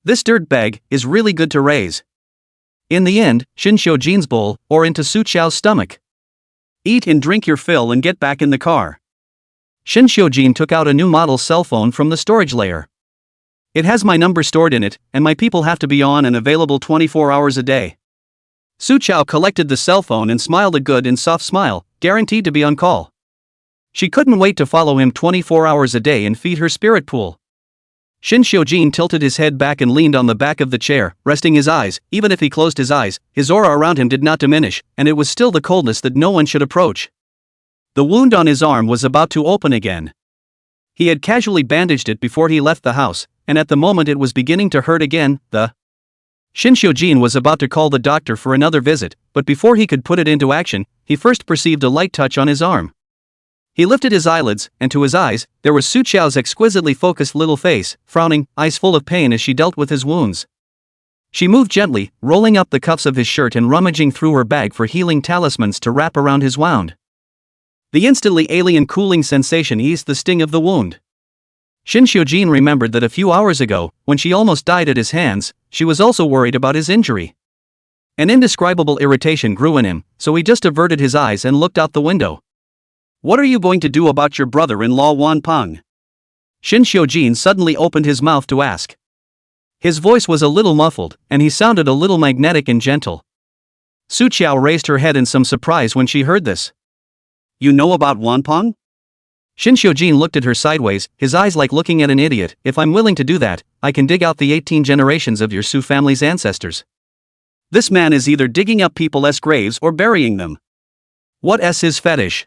This dirtbag is really good to raise. In the end, Shin Xiujin's bowl, or into Su Qiao's stomach. Eat and drink your fill and get back in the car. Shin Xiujin took out a new model cell phone from the storage layer. It has my number stored in it, and my people have to be on and available 24 hours a day. Su Qiao collected the cell phone and smiled a good and soft smile, guaranteed to be on call. She couldn't wait to follow him 24 hours a day and feed her spirit pool. Shin Xiujin tilted his head back and leaned on the back of the chair, resting his eyes. Even if he closed his eyes, his aura around him did not diminish, and it was still the coldness that no one should approach. The wound on his arm was about to open again. He had casually bandaged it before he left the house, and at the moment it was beginning to hurt again. Shin Xiujin was about to call the doctor for another visit, but before he could put it into action, he first perceived a light touch on his arm. He lifted his eyelids, and to his eyes, there was Su Qiao's exquisitely focused little face, frowning, eyes full of pain as she dealt with his wounds. She moved gently, rolling up the cuffs of his shirt and rummaging through her bag for healing talismans to wrap around his wound. The instantly alien cooling sensation eased the sting of the wound. Shin Xiujin remembered that a few hours ago, when she almost died at his hands, she was also worried about his injury. An indescribable irritation grew in him, so he just averted his eyes and looked out the window. What are you going to do about your brother-in-law Wan Peng? Shin Xiujin suddenly opened his mouth to ask. His voice was a little muffled, and he sounded a little magnetic and gentle. Su Qiao raised her head in some surprise when she heard this. You know about Wan Peng? Shin Xiujin looked at her sideways, his eyes like looking at an idiot. If I'm willing to do that, I can dig out the 18 generations of your Su family's ancestors. This man is either digging up people's graves or burying them. What's his fetish?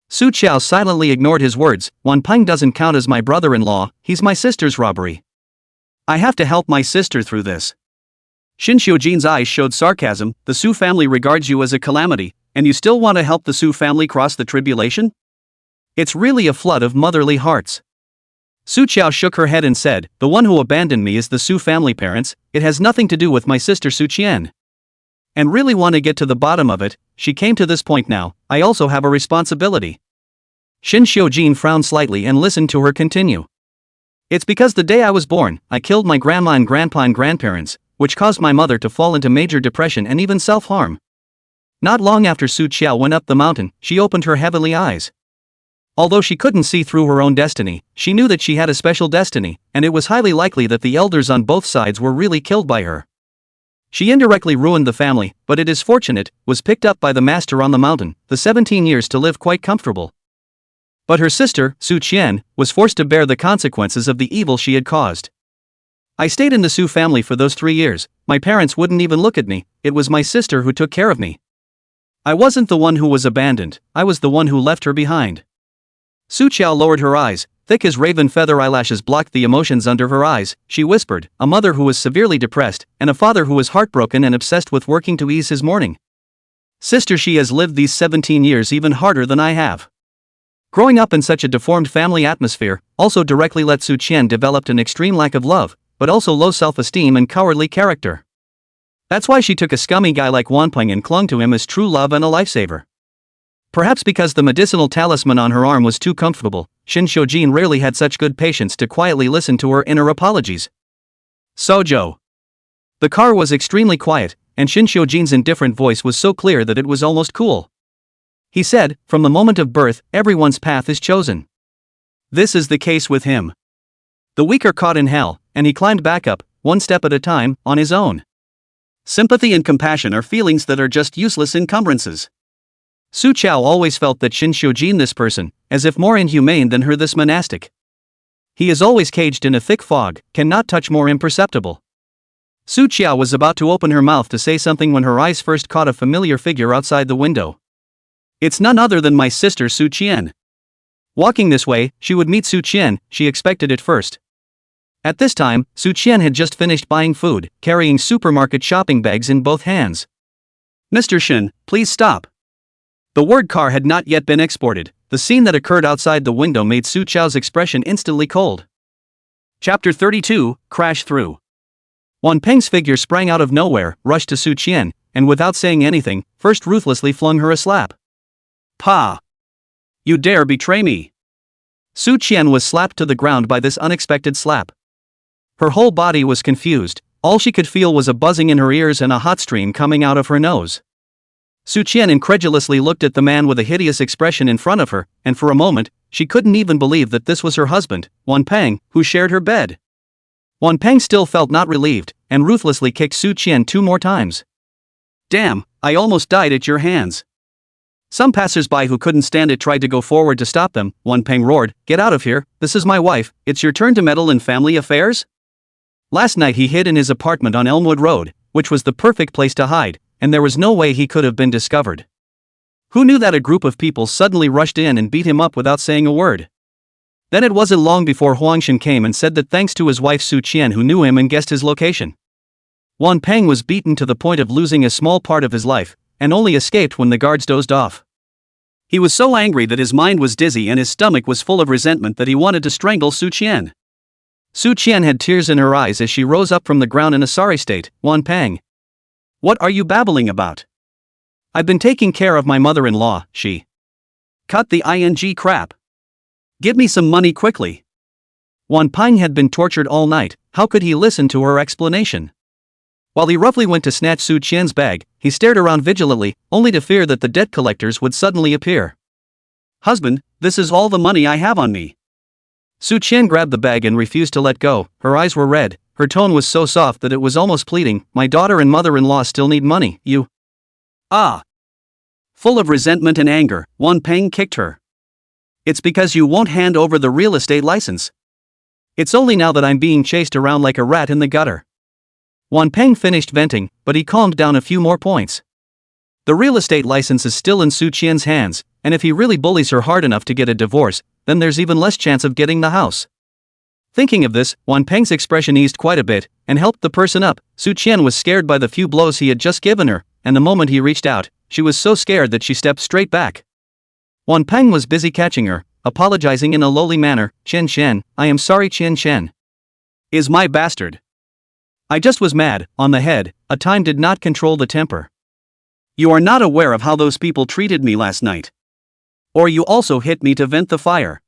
Su Qiao silently ignored his words. Wan Peng doesn't count as my brother-in-law, he's my sister's robbery. I have to help my sister through this. Shin Xiujin's eyes showed sarcasm. The Su family regards you as a calamity, and you still want to help the Su family cross the tribulation? It's really a flood of motherly hearts. Su Qiao shook her head and said, the one who abandoned me is the Su family parents, it has nothing to do with my sister Su Qian. And really want to get to the bottom of it, she came to this point now, I also have a responsibility. Shin Xiujin frowned slightly and listened to her continue. It's because the day I was born, I killed my grandma and grandpa and grandparents, which caused my mother to fall into major depression and even self-harm. Not long after Su Qiao went up the mountain, she opened her heavenly eyes. Although she couldn't see through her own destiny, she knew that she had a special destiny, and it was highly likely that the elders on both sides were really killed by her. She indirectly ruined the family, but it is fortunate, was picked up by the master on the mountain, the 17 years to live quite comfortable. But her sister, Su Qian, was forced to bear the consequences of the evil she had caused. I stayed in the Su family for those 3 years, my parents wouldn't even look at me, it was my sister who took care of me. I wasn't the one who was abandoned, I was the one who left her behind. Su Qiao lowered her eyes, thick as raven feather eyelashes blocked the emotions under her eyes. She whispered, a mother who was severely depressed, and a father who was heartbroken and obsessed with working to ease his mourning. Sister, she has lived these 17 years even harder than I have. Growing up in such a deformed family atmosphere also directly let Su Qian develop an extreme lack of love, but also low self-esteem and cowardly character. That's why she took a scummy guy like Wanpeng and clung to him as true love and a lifesaver. Perhaps because the medicinal talisman on her arm was too comfortable, Shin Shoujin rarely had such good patience to quietly listen to her inner apologies. Sojo. The car was extremely quiet, and Shin Shoujin's indifferent voice was so clear that it was almost cool. He said, from the moment of birth, everyone's path is chosen. This is the case with him. The weak are caught in hell, and he climbed back up, one step at a time, on his own. Sympathy and compassion are feelings that are just useless encumbrances. Su Chao always felt that Shin Shoujin, this person, as if more inhumane than her, this monastic. He is always caged in a thick fog, cannot touch more imperceptible. Su Chao was about to open her mouth to say something when her eyes first caught a familiar figure outside the window. It's none other than my sister Su Qian. Walking this way, she would meet Su Qian, she expected at first. At this time, Su Qian had just finished buying food, carrying supermarket shopping bags in both hands. Mr. Shin, please stop. The word car had not yet been exported. The scene that occurred outside the window made Su Chao's expression instantly cold. Chapter 32, Crash Through. Wanpeng's figure sprang out of nowhere, rushed to Su Qian, and without saying anything, first ruthlessly flung her a slap. Pa! You dare betray me! Su Qian was slapped to the ground by this unexpected slap. Her whole body was confused, all she could feel was a buzzing in her ears and a hot stream coming out of her nose. Su Qian incredulously looked at the man with a hideous expression in front of her, and for a moment, she couldn't even believe that this was her husband, Wanpeng, who shared her bed. Wanpeng still felt not relieved, and ruthlessly kicked Su Qian 2 more times. Damn, I almost died at your hands. Some passers-by who couldn't stand it tried to go forward to stop them. Wanpeng roared, get out of here, this is my wife, it's your turn to meddle in family affairs? Last night he hid in his apartment on Elmwood Road, which was the perfect place to hide, and there was no way he could have been discovered. Who knew that a group of people suddenly rushed in and beat him up without saying a word? Then it wasn't long before Huangshan came and said that thanks to his wife Su Qian, who knew him and guessed his location. Wanpeng was beaten to the point of losing a small part of his life, and only escaped when the guards dozed off. He was so angry that his mind was dizzy and his stomach was full of resentment that he wanted to strangle Su Qian. Su Qian had tears in her eyes as she rose up from the ground in a sorry state. Wanpeng. What are you babbling about? I've been taking care of my mother-in-law, she. Cut the crap. Give me some money quickly. Wanpeng had been tortured all night, how could he listen to her explanation? While he roughly went to snatch Su Qian's bag, he stared around vigilantly, only to fear that the debt collectors would suddenly appear. Husband, this is all the money I have on me. Su Qian grabbed the bag and refused to let go. Her eyes were red, her tone was so soft that it was almost pleading. My daughter and mother-in-law still need money, you. Ah! Full of resentment and anger, Wanpeng kicked her. It's because you won't hand over the real estate license. It's only now that I'm being chased around like a rat in the gutter. Wanpeng finished venting, but he calmed down a few more points. The real estate license is still in Su Qian's hands, and if he really bullies her hard enough to get a divorce, then there's even less chance of getting the house. Thinking of this, Wanpeng's expression eased quite a bit, and helped the person up. Su Qian was scared by the few blows he had just given her, and the moment he reached out, she was so scared that she stepped straight back. Wanpeng was busy catching her, apologizing in a lowly manner. Chen Shen, I am sorry Chen Shen. Is my bastard. I just was mad, on the head, a time did not control the temper. You are not aware of how those people treated me last night. Or you also hit me to vent the fire.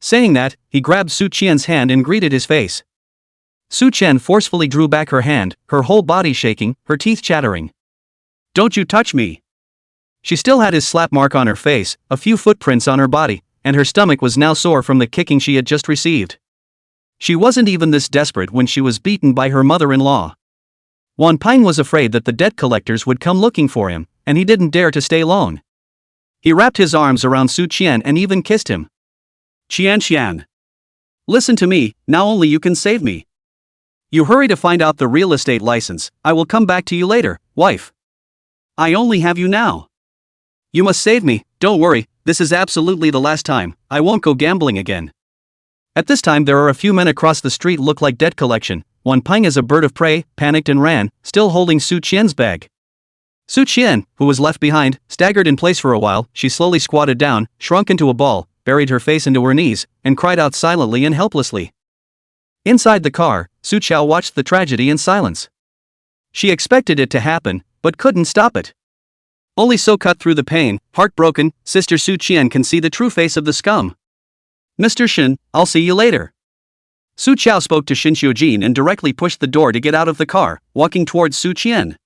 Saying that, he grabbed Su Qian's hand and greeted his face. Su Qian forcefully drew back her hand, her whole body shaking, her teeth chattering. Don't you touch me. She still had his slap mark on her face, a few footprints on her body, and her stomach was now sore from the kicking she had just received. She wasn't even this desperate when she was beaten by her mother-in-law. Wanpeng was afraid that the debt collectors would come looking for him, and he didn't dare to stay long. He wrapped his arms around Su Qian and even kissed him. Qian. Listen to me, now only you can save me. You hurry to find out the real estate license, I will come back to you later, wife. I only have you now. You must save me, don't worry, this is absolutely the last time, I won't go gambling again. At this time there are a few men across the street look like debt collection. Wanpeng as a bird of prey, panicked and ran, still holding Su Qian's bag. Su Qian, who was left behind, staggered in place for a while. She slowly squatted down, shrunk into a ball, buried her face into her knees, and cried out silently and helplessly. Inside the car, Su Qiao watched the tragedy in silence. She expected it to happen, but couldn't stop it. Only so cut through the pain, heartbroken, Sister Su Qian can see the true face of the scum. Mr. Shin, I'll see you later. Su Qiao spoke to Shin Xiujin and directly pushed the door to get out of the car, walking towards Su Qian.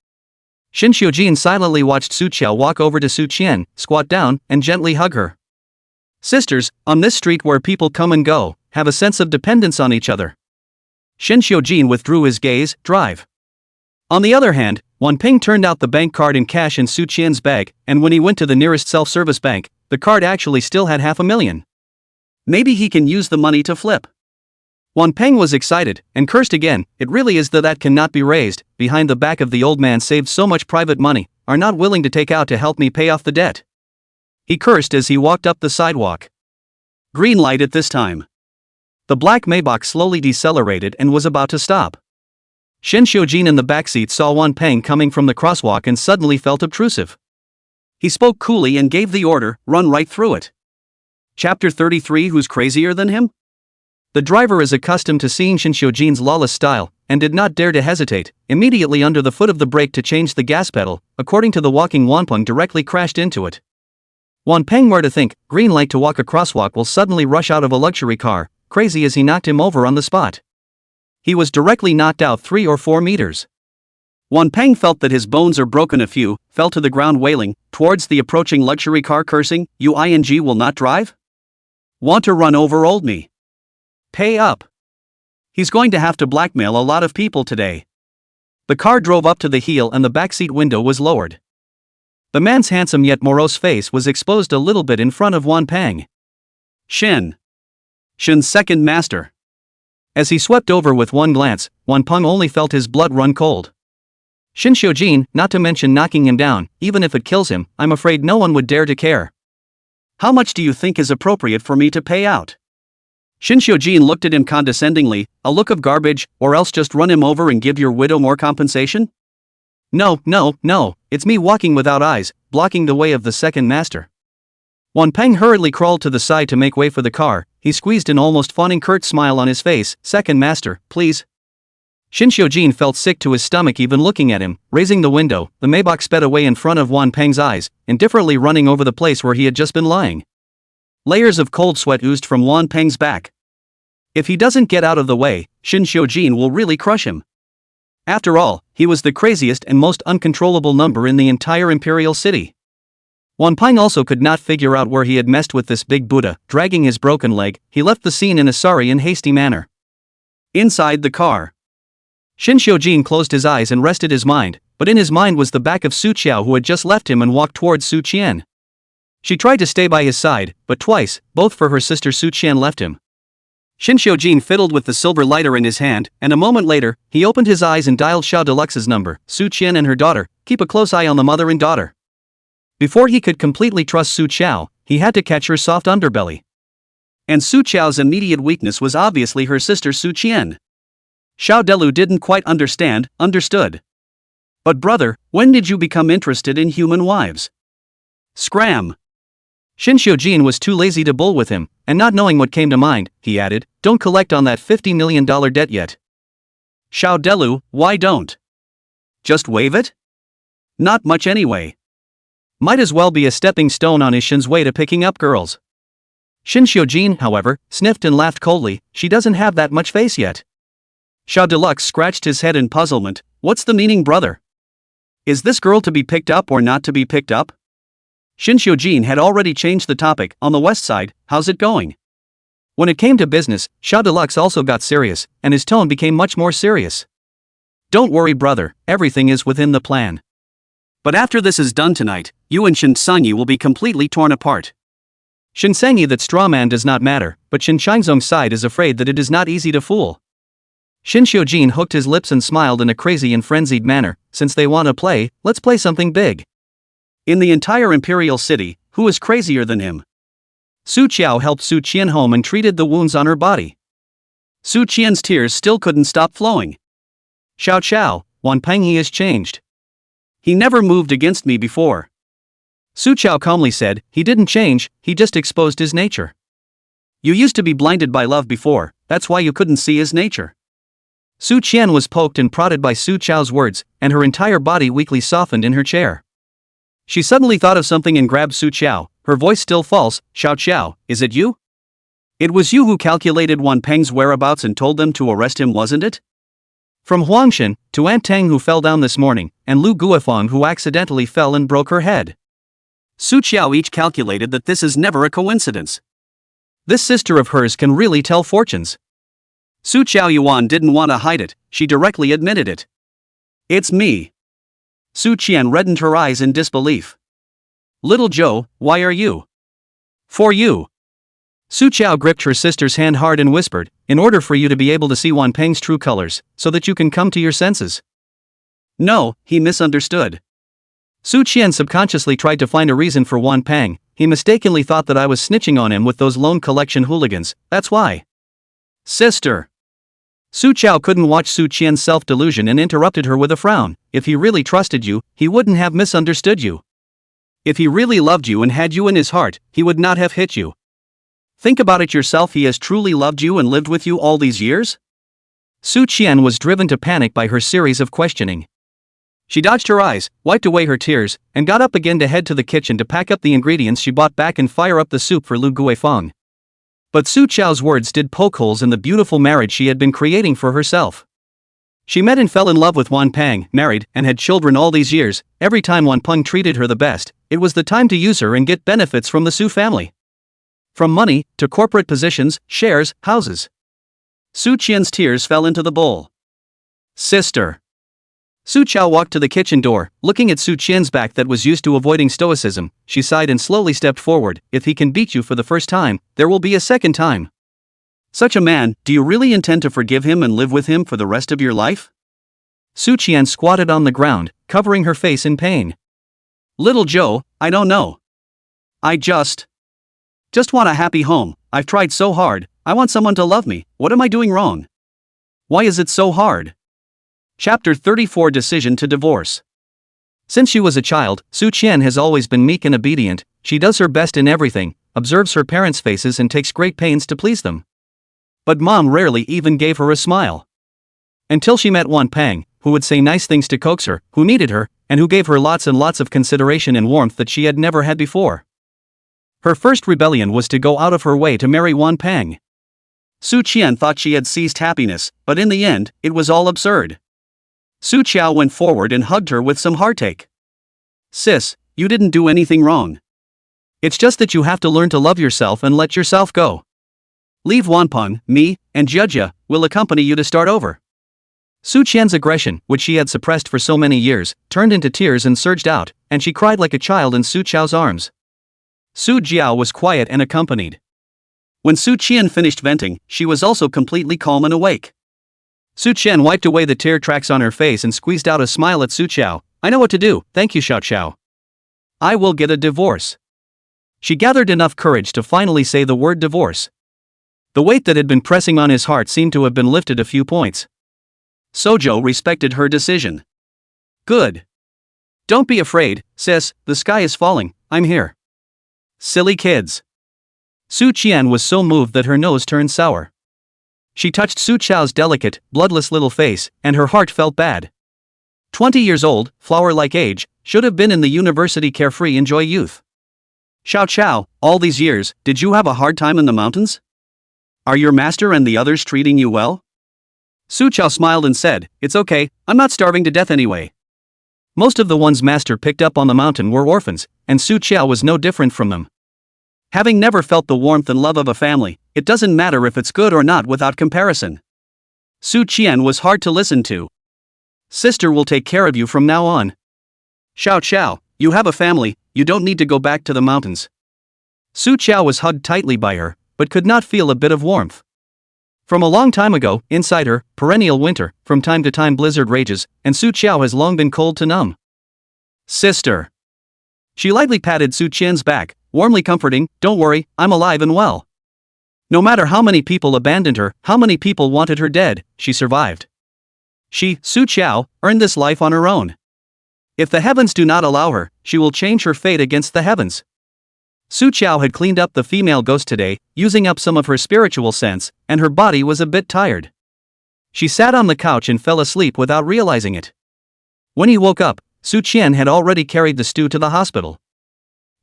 Shin Xiujin silently watched Su Qiao walk over to Su Qian, squat down, and gently hug her. Sisters, on this street where people come and go, have a sense of dependence on each other. Shin Xiujin withdrew his gaze. Drive. On the other hand, Wan Ping turned out the bank card and cash in Su Qian's bag, and when he went to the nearest self-service bank, the card actually still had $500,000. Maybe he can use the money to flip. Wan Peng was excited, and cursed again. It really is that cannot be raised. Behind the back of the old man saved so much private money, are not willing to take out to help me pay off the debt. He cursed as he walked up the sidewalk. Green light at this time. The black Maybach slowly decelerated and was about to stop. Shin Xiujin in the backseat saw Wan Peng coming from the crosswalk and suddenly felt obtrusive. He spoke coolly and gave the order, run right through it. Chapter 33. Who's crazier than him? The driver is accustomed to seeing Shin Xiujin's lawless style, and did not dare to hesitate, immediately under the foot of the brake to change the gas pedal. According to the walking, Wan Peng directly crashed into it. Wan Peng were to think, green light to walk a crosswalk will suddenly rush out of a luxury car, crazy as he knocked him over on the spot. He was directly knocked out 3 or 4 meters. Wan Peng felt that his bones are broken a few, fell to the ground wailing, towards the approaching luxury car cursing, "You ing will not drive? Want to run over old me? Pay up. He's going to have to blackmail a lot of people today." The car drove up to the heel and the backseat window was lowered. The man's handsome yet morose face was exposed a little bit in front of Wan Peng. Shin's second master. As he swept over with one glance, Wan Peng only felt his blood run cold. Shin Xiujin, not to mention knocking him down, even if it kills him, I'm afraid no one would dare to care. How much do you think is appropriate for me to pay out? Shin Xiujin looked at him condescendingly, a look of garbage, or else just run him over and give your widow more compensation? No, it's me walking without eyes, blocking the way of the second master. Wan Peng hurriedly crawled to the side to make way for the car. He squeezed an almost fawning curt smile on his face. "Second master, please." Shin Xiujin felt sick to his stomach even looking at him. Raising the window, the Maybach sped away in front of Wan Peng's eyes, indifferently running over the place where he had just been lying. Layers of cold sweat oozed from Wan Peng's back. If he doesn't get out of the way, Shin Xiujin will really crush him. After all, he was the craziest and most uncontrollable number in the entire imperial city. Wan Peng also could not figure out where he had messed with this big Buddha. Dragging his broken leg, he left the scene in a sorry and hasty manner. Inside the car, Shin Xiujin closed his eyes and rested his mind, but in his mind was the back of Su Qiao, who had just left him and walked towards Su Qian. She tried to stay by his side, but twice, both for her sister Su Qian left him. Shin Xiujin fiddled with the silver lighter in his hand, and a moment later, he opened his eyes and dialed Xiao Deluxe's number. Su Qian and her daughter, keep a close eye on the mother and daughter. Before he could completely trust Su Qiao, he had to catch her soft underbelly. And Su Qiao's immediate weakness was obviously her sister Su Qian. Xiao Delu didn't quite understood. But brother, when did you become interested in human wives? Scram. Shin Xiujin was too lazy to bull with him, and not knowing what came to mind, he added, don't collect on that $50 million debt yet. Xiao Delu, why don't? Just waive it? Not much anyway. Might as well be a stepping stone on Shin's way to picking up girls. Shin Xiujin, however, sniffed and laughed coldly. She doesn't have that much face yet. Xiao Deluxe scratched his head in puzzlement. What's the meaning, brother? Is this girl to be picked up or not to be picked up? Shin Xiujin had already changed the topic. On the west side, how's it going? When it came to business, Xiao Deluxe also got serious, and his tone became much more serious. Don't worry, brother, everything is within the plan. But after this is done tonight, you and Shinsanyi will be completely torn apart. Shinsanyi, that straw man does not matter, but Shin Shangzong's side is afraid that it is not easy to fool. Shin Xiujin hooked his lips and smiled in a crazy and frenzied manner. Since they want to play, let's play something big. In the entire imperial city, who is crazier than him? Su Qiao helped Su Qian home and treated the wounds on her body. Su Qian's tears still couldn't stop flowing. Xiao Qiao, Wan Peng, he has changed. He never moved against me before. Su Chao calmly said, he didn't change, he just exposed his nature. You used to be blinded by love before, that's why you couldn't see his nature. Su Qian was poked and prodded by Su Chao's words, and her entire body weakly softened in her chair. She suddenly thought of something and grabbed Su Chao, her voice still false, Xiao Chao, is it you? It was you who calculated Wan Peng's whereabouts and told them to arrest him, wasn't it? From Huangshan, to Aunt Tang who fell down this morning, and Lu Guifang who accidentally fell and broke her head. Su Chao each calculated that this is never a coincidence. This sister of hers can really tell fortunes. Su Chao Yuan didn't want to hide it, she directly admitted it. It's me. Su Qian reddened her eyes in disbelief. Little Zhou, why are you? For you. Su Chao gripped her sister's hand hard and whispered, in order for you to be able to see Wan Peng's true colors, so that you can come to your senses. No, he misunderstood. Su Qian subconsciously tried to find a reason for Wan Peng, he mistakenly thought that I was snitching on him with those loan collection hooligans, that's why. Sister. Su Chao couldn't watch Su Qian's self-delusion and interrupted her with a frown, if he really trusted you, he wouldn't have misunderstood you. If he really loved you and had you in his heart, he would not have hit you. Think about it yourself, he has truly loved you and lived with you all these years? Su Qian was driven to panic by her series of questioning. She dodged her eyes, wiped away her tears, and got up again to head to the kitchen to pack up the ingredients she bought back and fire up the soup for Lu Guifang. But Su Chao's words did poke holes in the beautiful marriage she had been creating for herself. She met and fell in love with Wan Peng, married, and had children all these years. Every time Wan Peng treated her the best, it was the time to use her and get benefits from the Su family. From money, to corporate positions, shares, houses. Su Qian's tears fell into the bowl. Sister. Su Chao walked to the kitchen door, looking at Su Qian's back that was used to avoiding stoicism. She sighed and slowly stepped forward. If he can beat you for the first time, there will be a second time. Such a man, do you really intend to forgive him and live with him for the rest of your life? Su Qian squatted on the ground, covering her face in pain. Little Zhou, I don't know. I just want a happy home. I've tried so hard, I want someone to love me. What am I doing wrong? Why is it so hard? Chapter 34 Decision to Divorce. Since she was a child, Su Qian has always been meek and obedient. She does her best in everything, observes her parents' faces and takes great pains to please them. But mom rarely even gave her a smile. Until she met Wan Peng, who would say nice things to coax her, who needed her, and who gave her lots and lots of consideration and warmth that she had never had before. Her first rebellion was to go out of her way to marry Wan Peng. Su Qian thought she had seized happiness, but in the end, it was all absurd. Su Chao went forward and hugged her with some heartache. Sis, you didn't do anything wrong. It's just that you have to learn to love yourself and let yourself go. Leave Wanpeng, me, and Jia will accompany you to start over. Su Qian's aggression, which she had suppressed for so many years, turned into tears and surged out, and she cried like a child in Su Chao's arms. Su Jiao was quiet and accompanied. When Su Qian finished venting, she was also completely calm and awake. Su Qian wiped away the tear tracks on her face and squeezed out a smile at Su Chao. I know what to do, thank you Xiao Chao. I will get a divorce. She gathered enough courage to finally say the word divorce. The weight that had been pressing on his heart seemed to have been lifted a few points. Sojo respected her decision. Good. Don't be afraid, sis, the sky is falling, I'm here. Silly kids. Su Qian was so moved that her nose turned sour. She touched Su Chao's delicate, bloodless little face, and her heart felt bad. 20 years old, flower-like age, should have been in the university carefree enjoy youth. Xiao Chao, all these years, did you have a hard time in the mountains? Are your master and the others treating you well? Su Chao smiled and said, it's okay, I'm not starving to death anyway. Most of the ones master picked up on the mountain were orphans, and Su Chao was no different from them. Having never felt the warmth and love of a family, it doesn't matter if it's good or not without comparison. Su Qian was hard to listen to. Sister will take care of you from now on. Xiao Chao, you have a family, you don't need to go back to the mountains. Su Chao was hugged tightly by her, but could not feel a bit of warmth. From a long time ago, inside her, perennial winter, from time to time blizzard rages, and Su Chao has long been cold to numb. Sister. She lightly patted Su Qian's back, warmly comforting, don't worry, I'm alive and well. No matter how many people abandoned her, how many people wanted her dead, she survived. She, Su Chao, earned this life on her own. If the heavens do not allow her, she will change her fate against the heavens. Su Qiao had cleaned up the female ghost today, using up some of her spiritual sense, and her body was a bit tired. She sat on the couch and fell asleep without realizing it. When he woke up, Su Qian had already carried the stew to the hospital.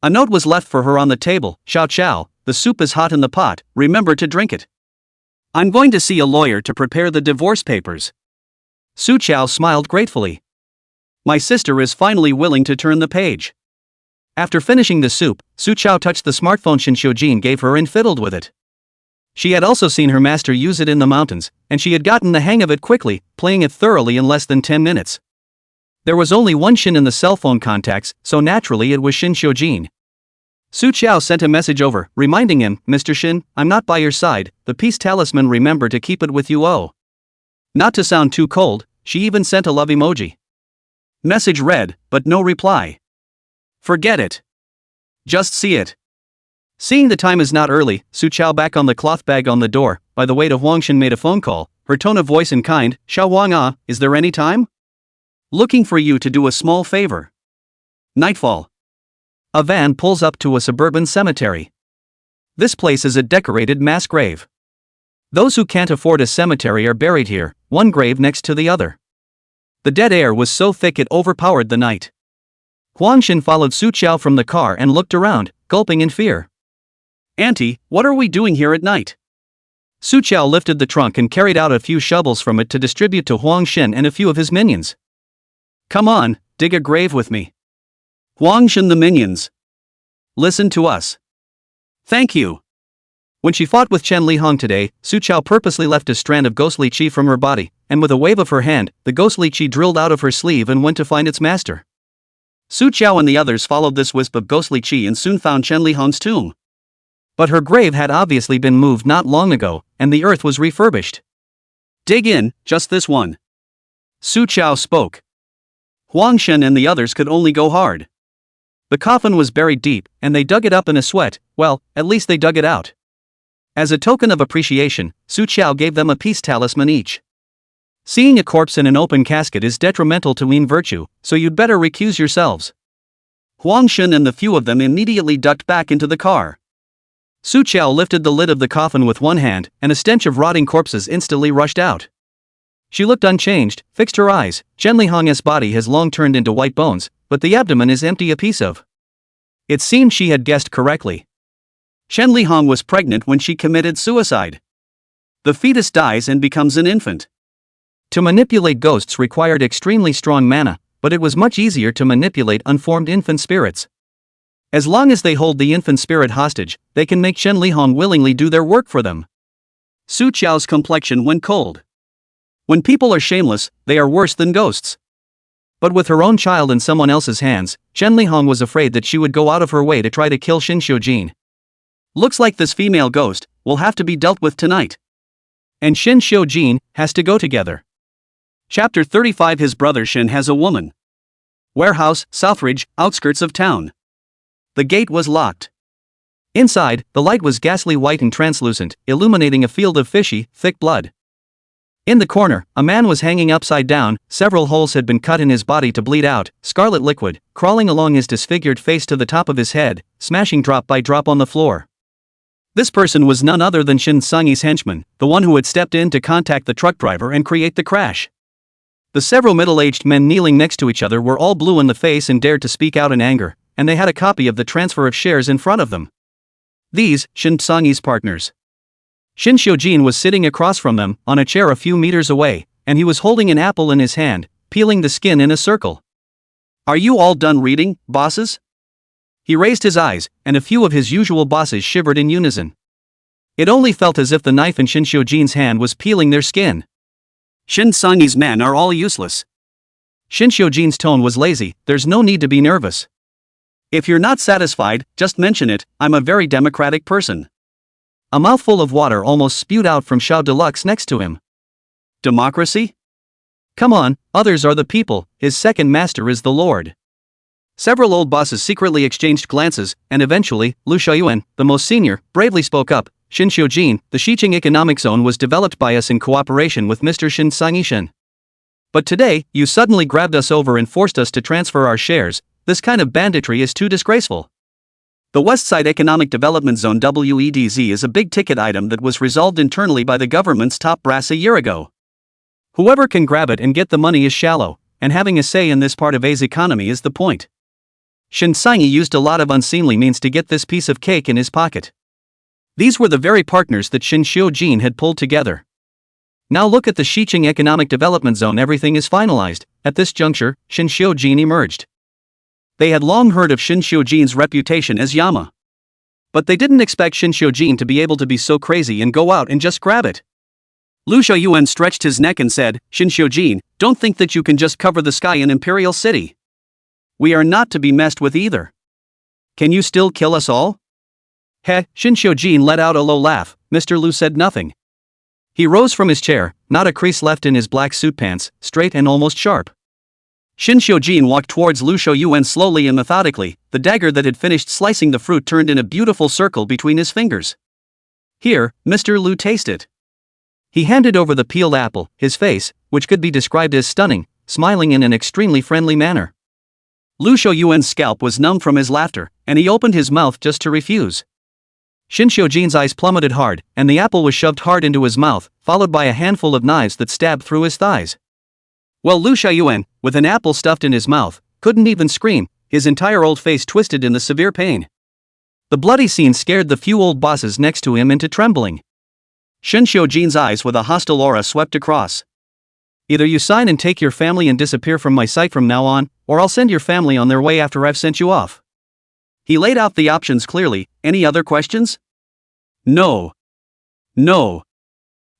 A note was left for her on the table. Xiao Qiao, the soup is hot in the pot, remember to drink it. I'm going to see a lawyer to prepare the divorce papers. Su Qiao smiled gratefully. My sister is finally willing to turn the page. After finishing the soup, Su Qiao touched the smartphone Shin Xiujin gave her and fiddled with it. She had also seen her master use it in the mountains, and she had gotten the hang of it quickly, playing it thoroughly in less than 10 minutes. There was only one Shin in the cell phone contacts, so naturally it was Shin Xiujin. Su Qiao sent a message over, reminding him, Mr. Shin, I'm not by your side, the peace talisman, remember to keep it with you. Oh. Not to sound too cold, she even sent a love emoji. Message read, but no reply. Forget it. Just see it. Seeing the time is not early, Su Qiao back on the cloth bag on the door, by the way to Huang Shin made a phone call, her tone of voice and kind, Xiao Wang ah, is there any time? Looking for you to do a small favor. Nightfall. A van pulls up to a suburban cemetery. This place is a decorated mass grave. Those who can't afford a cemetery are buried here, one grave next to the other. The dead air was so thick it overpowered the night. Huang Shin followed Su Qiao from the car and looked around, gulping in fear. Auntie, what are we doing here at night? Su Qiao lifted the trunk and carried out a few shovels from it to distribute to Huang Shin and a few of his minions. Come on, dig a grave with me. Huang Shin the minions. Listen to us. Thank you. When she fought with Chen Lihong today, Su Qiao purposely left a strand of ghostly qi from her body, and with a wave of her hand, the ghostly qi drilled out of her sleeve and went to find its master. Su Qiao and the others followed this wisp of ghostly qi and soon found Chen Lihong's tomb. But her grave had obviously been moved not long ago, and the earth was refurbished. Dig in, just this one. Su Qiao spoke. Huang Shin and the others could only go hard. The coffin was buried deep, and they dug it up in a sweat, well, at least they dug it out. As a token of appreciation, Su Qiao gave them a peace talisman each. Seeing a corpse in an open casket is detrimental to mean virtue, so you'd better recuse yourselves. Huang Shin and the few of them immediately ducked back into the car. Su Qiao lifted the lid of the coffin with one hand, and a stench of rotting corpses instantly rushed out. She looked unchanged, fixed her eyes. Chen Lihong's body has long turned into white bones, but the abdomen is empty a piece of. It seemed she had guessed correctly. Chen Lihong was pregnant when she committed suicide. The fetus dies and becomes an infant. To manipulate ghosts required extremely strong mana, but it was much easier to manipulate unformed infant spirits. As long as they hold the infant spirit hostage, they can make Chen Lihong willingly do their work for them. Su Qiao's complexion went cold. When people are shameless, they are worse than ghosts. But with her own child in someone else's hands, Chen Lihong was afraid that she would go out of her way to try to kill Shin Xiujin. Looks like this female ghost will have to be dealt with tonight. And Shin Xiujin has to go together. Chapter 35. His brother Shin has a woman. Warehouse, Southridge, outskirts of town. The gate was locked. Inside, the light was ghastly white and translucent, illuminating a field of fishy, thick blood. In the corner, a man was hanging upside down, several holes had been cut in his body to bleed out, scarlet liquid, crawling along his disfigured face to the top of his head, smashing drop by drop on the floor. This person was none other than Shin Sangyi's henchman, the one who had stepped in to contact the truck driver and create the crash. The several middle-aged men kneeling next to each other were all blue in the face and dared to speak out in anger, and they had a copy of the transfer of shares in front of them. These, Shin Sangyi's partners. Shin Xiujin was sitting across from them, on a chair a few meters away, and he was holding an apple in his hand, peeling the skin in a circle. Are you all done reading, bosses? He raised his eyes, and a few of his usual bosses shivered in unison. It only felt as if the knife in Shin Xiujin's hand was peeling their skin. Shin Sangyi's men are all useless. Shin Xiujin's tone was lazy, there's no need to be nervous. If you're not satisfied, just mention it, I'm a very democratic person. A mouthful of water almost spewed out from Xiao Deluxe next to him. Democracy? Come on, others are the people, his second master is the Lord. Several old bosses secretly exchanged glances, and eventually, Lu Xiaoyuan, the most senior, bravely spoke up, Shin Xiujin, the Xiqing Economic Zone was developed by us in cooperation with Mr. Shin Sangyi Shen. But today, you suddenly grabbed us over and forced us to transfer our shares. This kind of banditry is too disgraceful. The Westside Economic Development Zone WEDZ is a big-ticket item that was resolved internally by the government's top brass a year ago. Whoever can grab it and get the money is shallow, and having a say in this part of A's economy is the point. Shin Sang-yi used a lot of unseemly means to get this piece of cake in his pocket. These were the very partners that Shin Xiu-jin had pulled together. Now look at the Xiqing Economic Development Zone. Everything is finalized. At this juncture, Shin Xiu-jin emerged. They had long heard of Shin Xiu-jin's reputation as Yama. But they didn't expect Shin Xiu-jin to be able to be so crazy and go out and just grab it. Lu Xiaoyuan stretched his neck and said, Shin Xiu-jin, don't think that you can just cover the sky in Imperial City. We are not to be messed with either. Can you still kill us all? Heh, Shin Xiu-jin let out a low laugh. Mr. Lu said nothing. He rose from his chair, not a crease left in his black suit pants, straight and almost sharp. Shin Xiu-jin walked towards Lu Xiaoyuan slowly and methodically. The dagger that had finished slicing the fruit turned in a beautiful circle between his fingers. Here, Mr. Lu, taste it. He handed over the peeled apple, his face, which could be described as stunning, smiling in an extremely friendly manner. Lu Xiaoyuan's scalp was numb from his laughter, and he opened his mouth just to refuse. Shin Xiu-jin's eyes plummeted hard, and the apple was shoved hard into his mouth, followed by a handful of knives that stabbed through his thighs. Well, Lu Xiaoyuan, with an apple stuffed in his mouth, couldn't even scream, his entire old face twisted in the severe pain. The bloody scene scared the few old bosses next to him into trembling. Shin Xiu-jin's eyes with a hostile aura swept across. Either you sign and take your family and disappear from my sight from now on, or I'll send your family on their way after I've sent you off. He laid out the options clearly. Any other questions? No. No.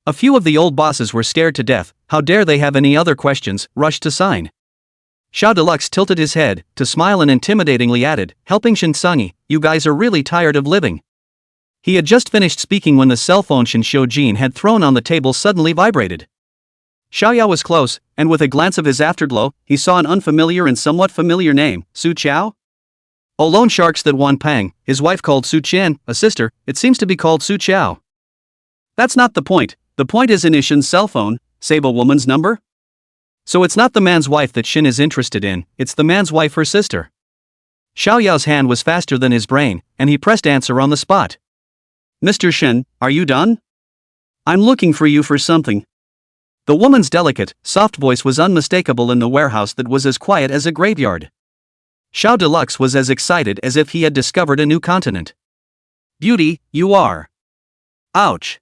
A few of the old bosses were scared to death. How dare they have any other questions, rushed to sign. Xiao Deluxe tilted his head, to smile and intimidatingly added, helping Shin Sang-yi, you guys are really tired of living. He had just finished speaking when the cell phone Shin Xiu-jin had thrown on the table suddenly vibrated. Xiaoyao was close, and with a glance of his afterglow, he saw an unfamiliar and somewhat familiar name, Su Qiao? Oh, loan sharks that Wan Pang, his wife called Su Qian, a sister, it seems to be called Su Qiao. That's not the point. The point is in Shin's cell phone, save a woman's number? So it's not the man's wife that Shin is interested in, it's the man's wife, her sister. Xiaoyao's hand was faster than his brain, and he pressed answer on the spot. Mr. Shin, are you done? I'm looking for you for something. The woman's delicate, soft voice was unmistakable in the warehouse that was as quiet as a graveyard. Xiao Deluxe was as excited as if he had discovered a new continent. Beauty, you are. Ouch.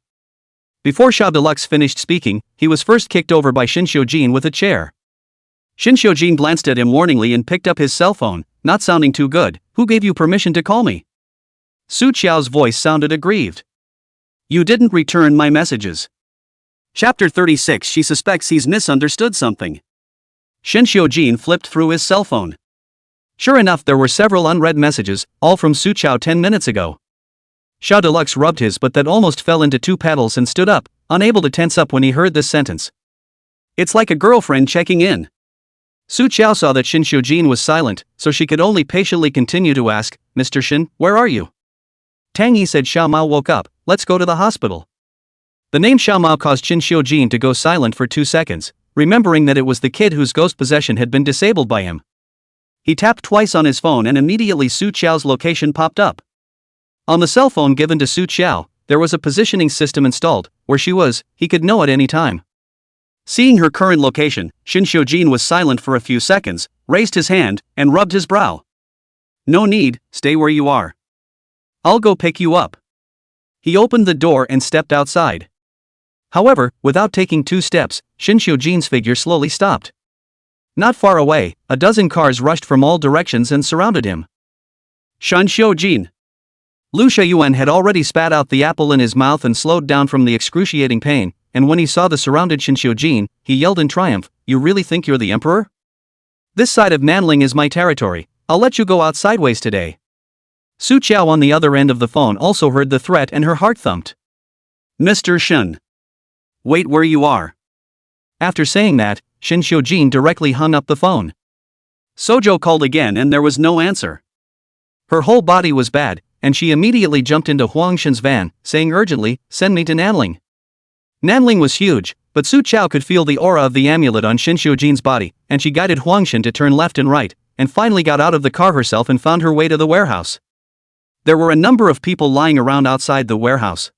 Before Xiao Deluxe finished speaking, he was first kicked over by Shin Xiu-jin with a chair. Shin Xiu-jin glanced at him warningly and picked up his cell phone, not sounding too good. Who gave you permission to call me? Su Qiao's voice sounded aggrieved. You didn't return my messages. Chapter 36. She suspects he's misunderstood something. Shin Xiu-jin flipped through his cell phone. Sure enough, there were several unread messages, all from Su Qiao 10 minutes ago. Xiao Deluxe rubbed his butt that almost fell into two paddles and stood up, unable to tense up when he heard this sentence. It's like a girlfriend checking in. Su Qiao saw that Shin Xiu-jin was silent, so she could only patiently continue to ask, Mr. Shin, where are you? Tang Yi said Xiao Mao woke up, let's go to the hospital. The name Xiao Mao caused Shin Xiu-jin to go silent for 2 seconds, remembering that it was the kid whose ghost possession had been disabled by him. He tapped twice on his phone and immediately Su Qiao's location popped up. On the cell phone given to Su Qiao, there was a positioning system installed. Where she was, he could know at any time. Seeing her current location, Shin Xiu-jin was silent for a few seconds, raised his hand, and rubbed his brow. No need, stay where you are. I'll go pick you up. He opened the door and stepped outside. However, without taking 2 steps, Shin Xiu-jin's figure slowly stopped. Not far away, a dozen cars rushed from all directions and surrounded him. Shin Xiu-jin. Lu Xiaoyuan had already spat out the apple in his mouth and slowed down from the excruciating pain, and when he saw the surrounded Shin Xiu-jin, he yelled in triumph, You really think you're the emperor? This side of Nanling is my territory, I'll let you go out sideways today. Su Qiao on the other end of the phone also heard the threat and her heart thumped. Mr. Shin. Wait where you are. After saying that, Shin Xiu-jin directly hung up the phone. Sojo called again and there was no answer. Her whole body was bad, and she immediately jumped into Huang Shin's van, saying urgently, Send me to Nanling. Nanling was huge, But Su Chao could feel the aura of the amulet on Shin Xiujin's body, and she guided Huangshin to turn left and right, and finally got out of the car herself and found her way to the warehouse. There were a number of people lying around outside the warehouse.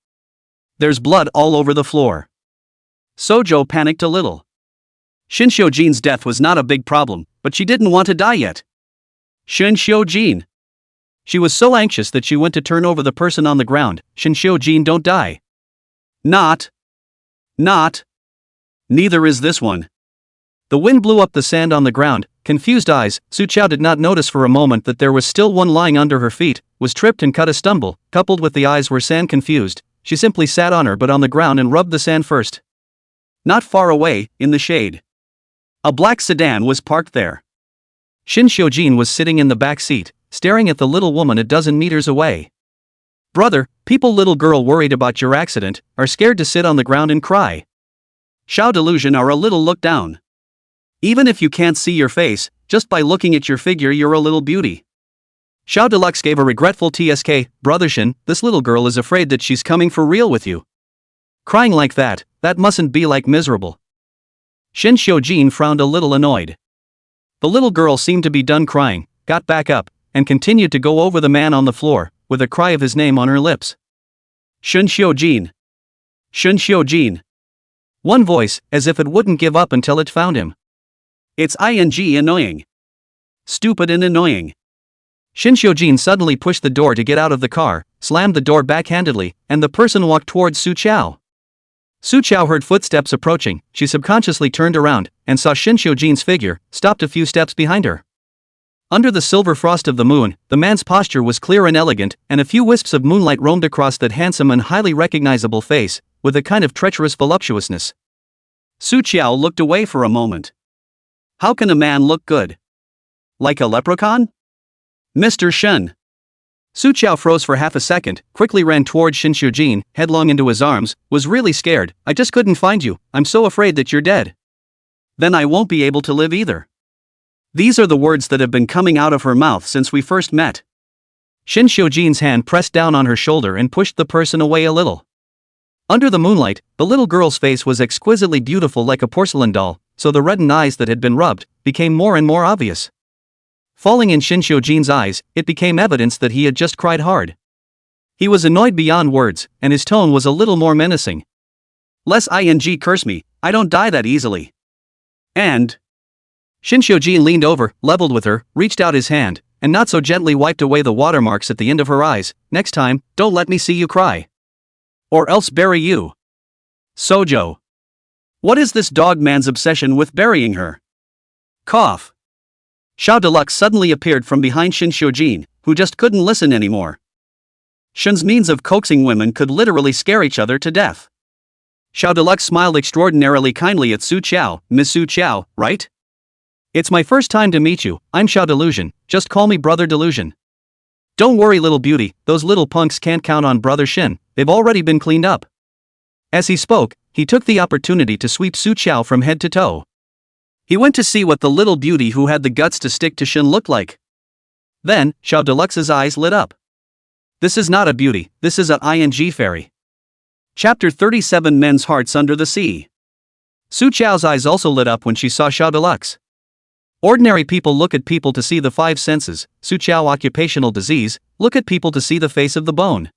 There's blood all over the floor. Sojo panicked a little. Shin Xiujin's death was not a big problem, but she didn't want to die yet. Shin Xiujin. She was so anxious that she went to turn over the person on the ground. Shin Xiujin, don't die. Not. Neither is this one. The wind blew up the sand on the ground. Confused eyes, Su Chao did not notice for a moment that there was still one lying under her feet, was tripped and cut a stumble, coupled with the eyes were sand confused. She simply sat on her but on the ground and rubbed the sand first. Not far away, in the shade, a black sedan was parked there. Shin Xiujin was sitting in the back seat, staring at the little woman a dozen meters away. Brother, people, little girl, worried about your accident, are scared to sit on the ground and cry. Xiao delusion are a little look down. Even if you can't see your face, just by looking at your figure you're a little beauty. Xiao Deluxe gave a regretful TSK, brother Shin, this little girl is afraid that she's coming for real with you. Crying like that mustn't be like miserable. Shin Xiujin frowned a little annoyed. The little girl seemed to be done crying, got back up, and continued to go over the man on the floor, with a cry of his name on her lips. Shin Xiujin. Shin Xiujin. One voice, as if it wouldn't give up until it found him. It's annoying. Stupid and annoying. Shin Xiujin suddenly pushed the door to get out of the car, slammed the door backhandedly, and the person walked towards Su Chao. Su Chao heard footsteps approaching. She subconsciously turned around, and saw Shin Xiujin's figure, stopped a few steps behind her. Under the silver frost of the moon, the man's posture was clear and elegant, and a few wisps of moonlight roamed across that handsome and highly recognizable face, with a kind of treacherous voluptuousness. Su Chao looked away for a moment. How can a man look good? Like a leprechaun? Mr. Shin. Su Chao froze for half a second, quickly ran toward Shin Xiujin, headlong into his arms, was really scared. I just couldn't find you, I'm so afraid that you're dead. Then I won't be able to live either. These are the words that have been coming out of her mouth since we first met. Shin Xiujin's hand pressed down on her shoulder and pushed the person away a little. Under the moonlight, the little girl's face was exquisitely beautiful like a porcelain doll, so the reddened eyes that had been rubbed became more and more obvious. Falling in Shin Xiujin's eyes, it became evidence that he had just cried hard. He was annoyed beyond words, and his tone was a little more menacing. Less curse me, I don't die that easily. And Shin Xiujin leaned over, leveled with her, reached out his hand, and not so gently wiped away the watermarks at the end of her eyes. Next time, don't let me see you cry. Or else bury you. Sojo. What is this dog man's obsession with burying her? Cough. Xiao Deluxe suddenly appeared from behind Shin Xiujin, who just couldn't listen anymore. Shin's means of coaxing women could literally scare each other to death. Xiao Deluxe smiled extraordinarily kindly at Su Chao. Miss Su Chao, right? It's my first time to meet you, I'm Xiao Delusion, just call me Brother Delusion. Don't worry little beauty, those little punks can't count on Brother Shin, they've already been cleaned up. As he spoke, he took the opportunity to sweep Su Chao from head to toe. He went to see what the little beauty who had the guts to stick to Shin looked like. Then, Xiao Deluxe's eyes lit up. This is not a beauty, this is a fairy. Chapter 37 Men's Hearts Under the Sea. Su Chao's eyes also lit up when she saw Xiao Deluxe. Ordinary people look at people to see the five senses. Su Chao occupational disease, look at people to see the face of the bone.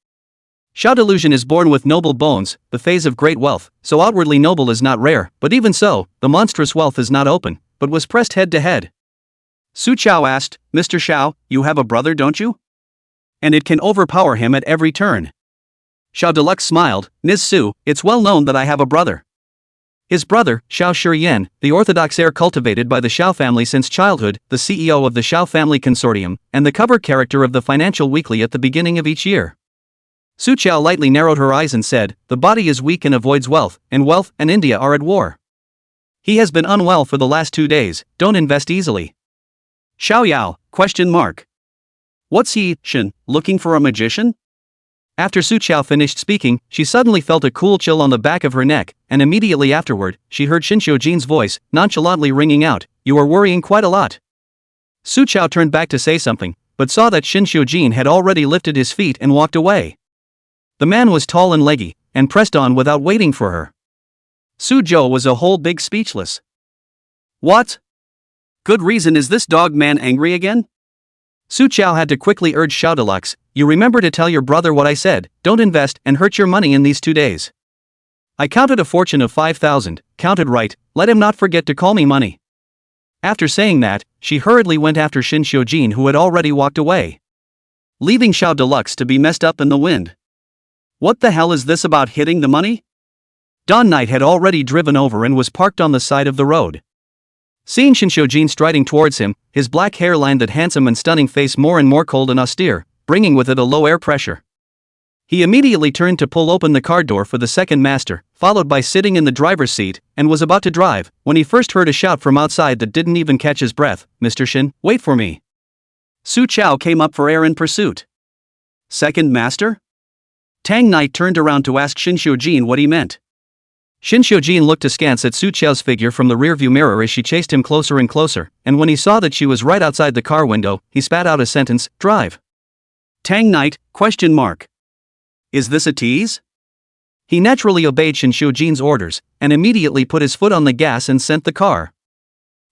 Xiao Delusion is born with noble bones, the phase of great wealth, so outwardly noble is not rare, but even so, the monstrous wealth is not open, but was pressed head to head. Su Chao asked, Mr. Xiao, you have a brother don't you? And it can overpower him at every turn. Xiao Deluxe smiled, Ms. Su, it's well known that I have a brother. His brother, Xiao Shiyan, the orthodox heir cultivated by the Xiao family since childhood, the CEO of the Xiao Family Consortium, and the cover character of the Financial Weekly at the beginning of each year. Su Chao lightly narrowed her eyes and said, the body is weak and avoids wealth, and wealth and India are at war. He has been unwell for the last 2 days, don't invest easily. Xiao Yao, question mark. What's he, Shin, looking for a magician? After Su Chao finished speaking, she suddenly felt a cool chill on the back of her neck, and immediately afterward, she heard Shin Xiujin's voice, nonchalantly ringing out, you are worrying quite a lot. Su Chao turned back to say something, but saw that Shin Xiujin had already lifted his feet and walked away. The man was tall and leggy, and pressed on without waiting for her. Su Zhou was a whole big speechless. What? Good reason is this dog man angry again? Su Chao had to quickly urge Xiao Deluxe, you remember to tell your brother what I said, don't invest and hurt your money in these 2 days. I counted a fortune of 5,000, counted right, let him not forget to call me money. After saying that, she hurriedly went after Shin Xiujin who had already walked away, leaving Xiao Deluxe to be messed up in the wind. What the hell is this about hitting the money? Dawn Knight had already driven over and was parked on the side of the road. Seeing Shin Xiujin striding towards him, his black hair lined that handsome and stunning face more and more cold and austere, bringing with it a low air pressure. He immediately turned to pull open the car door for the second master, followed by sitting in the driver's seat, and was about to drive, when he first heard a shout from outside that didn't even catch his breath. Mr. Shin, wait for me. Su Chao came up for air in pursuit. Second master? Tang Knight turned around to ask Shin Xiujin what he meant. Shin Xiujin looked askance at Su Chao's figure from the rearview mirror as she chased him closer and closer, and when he saw that she was right outside the car window, he spat out a sentence, drive. Tang Knight, ? Is this a tease? He naturally obeyed Shin Xiujin's orders, and immediately put his foot on the gas and sent the car.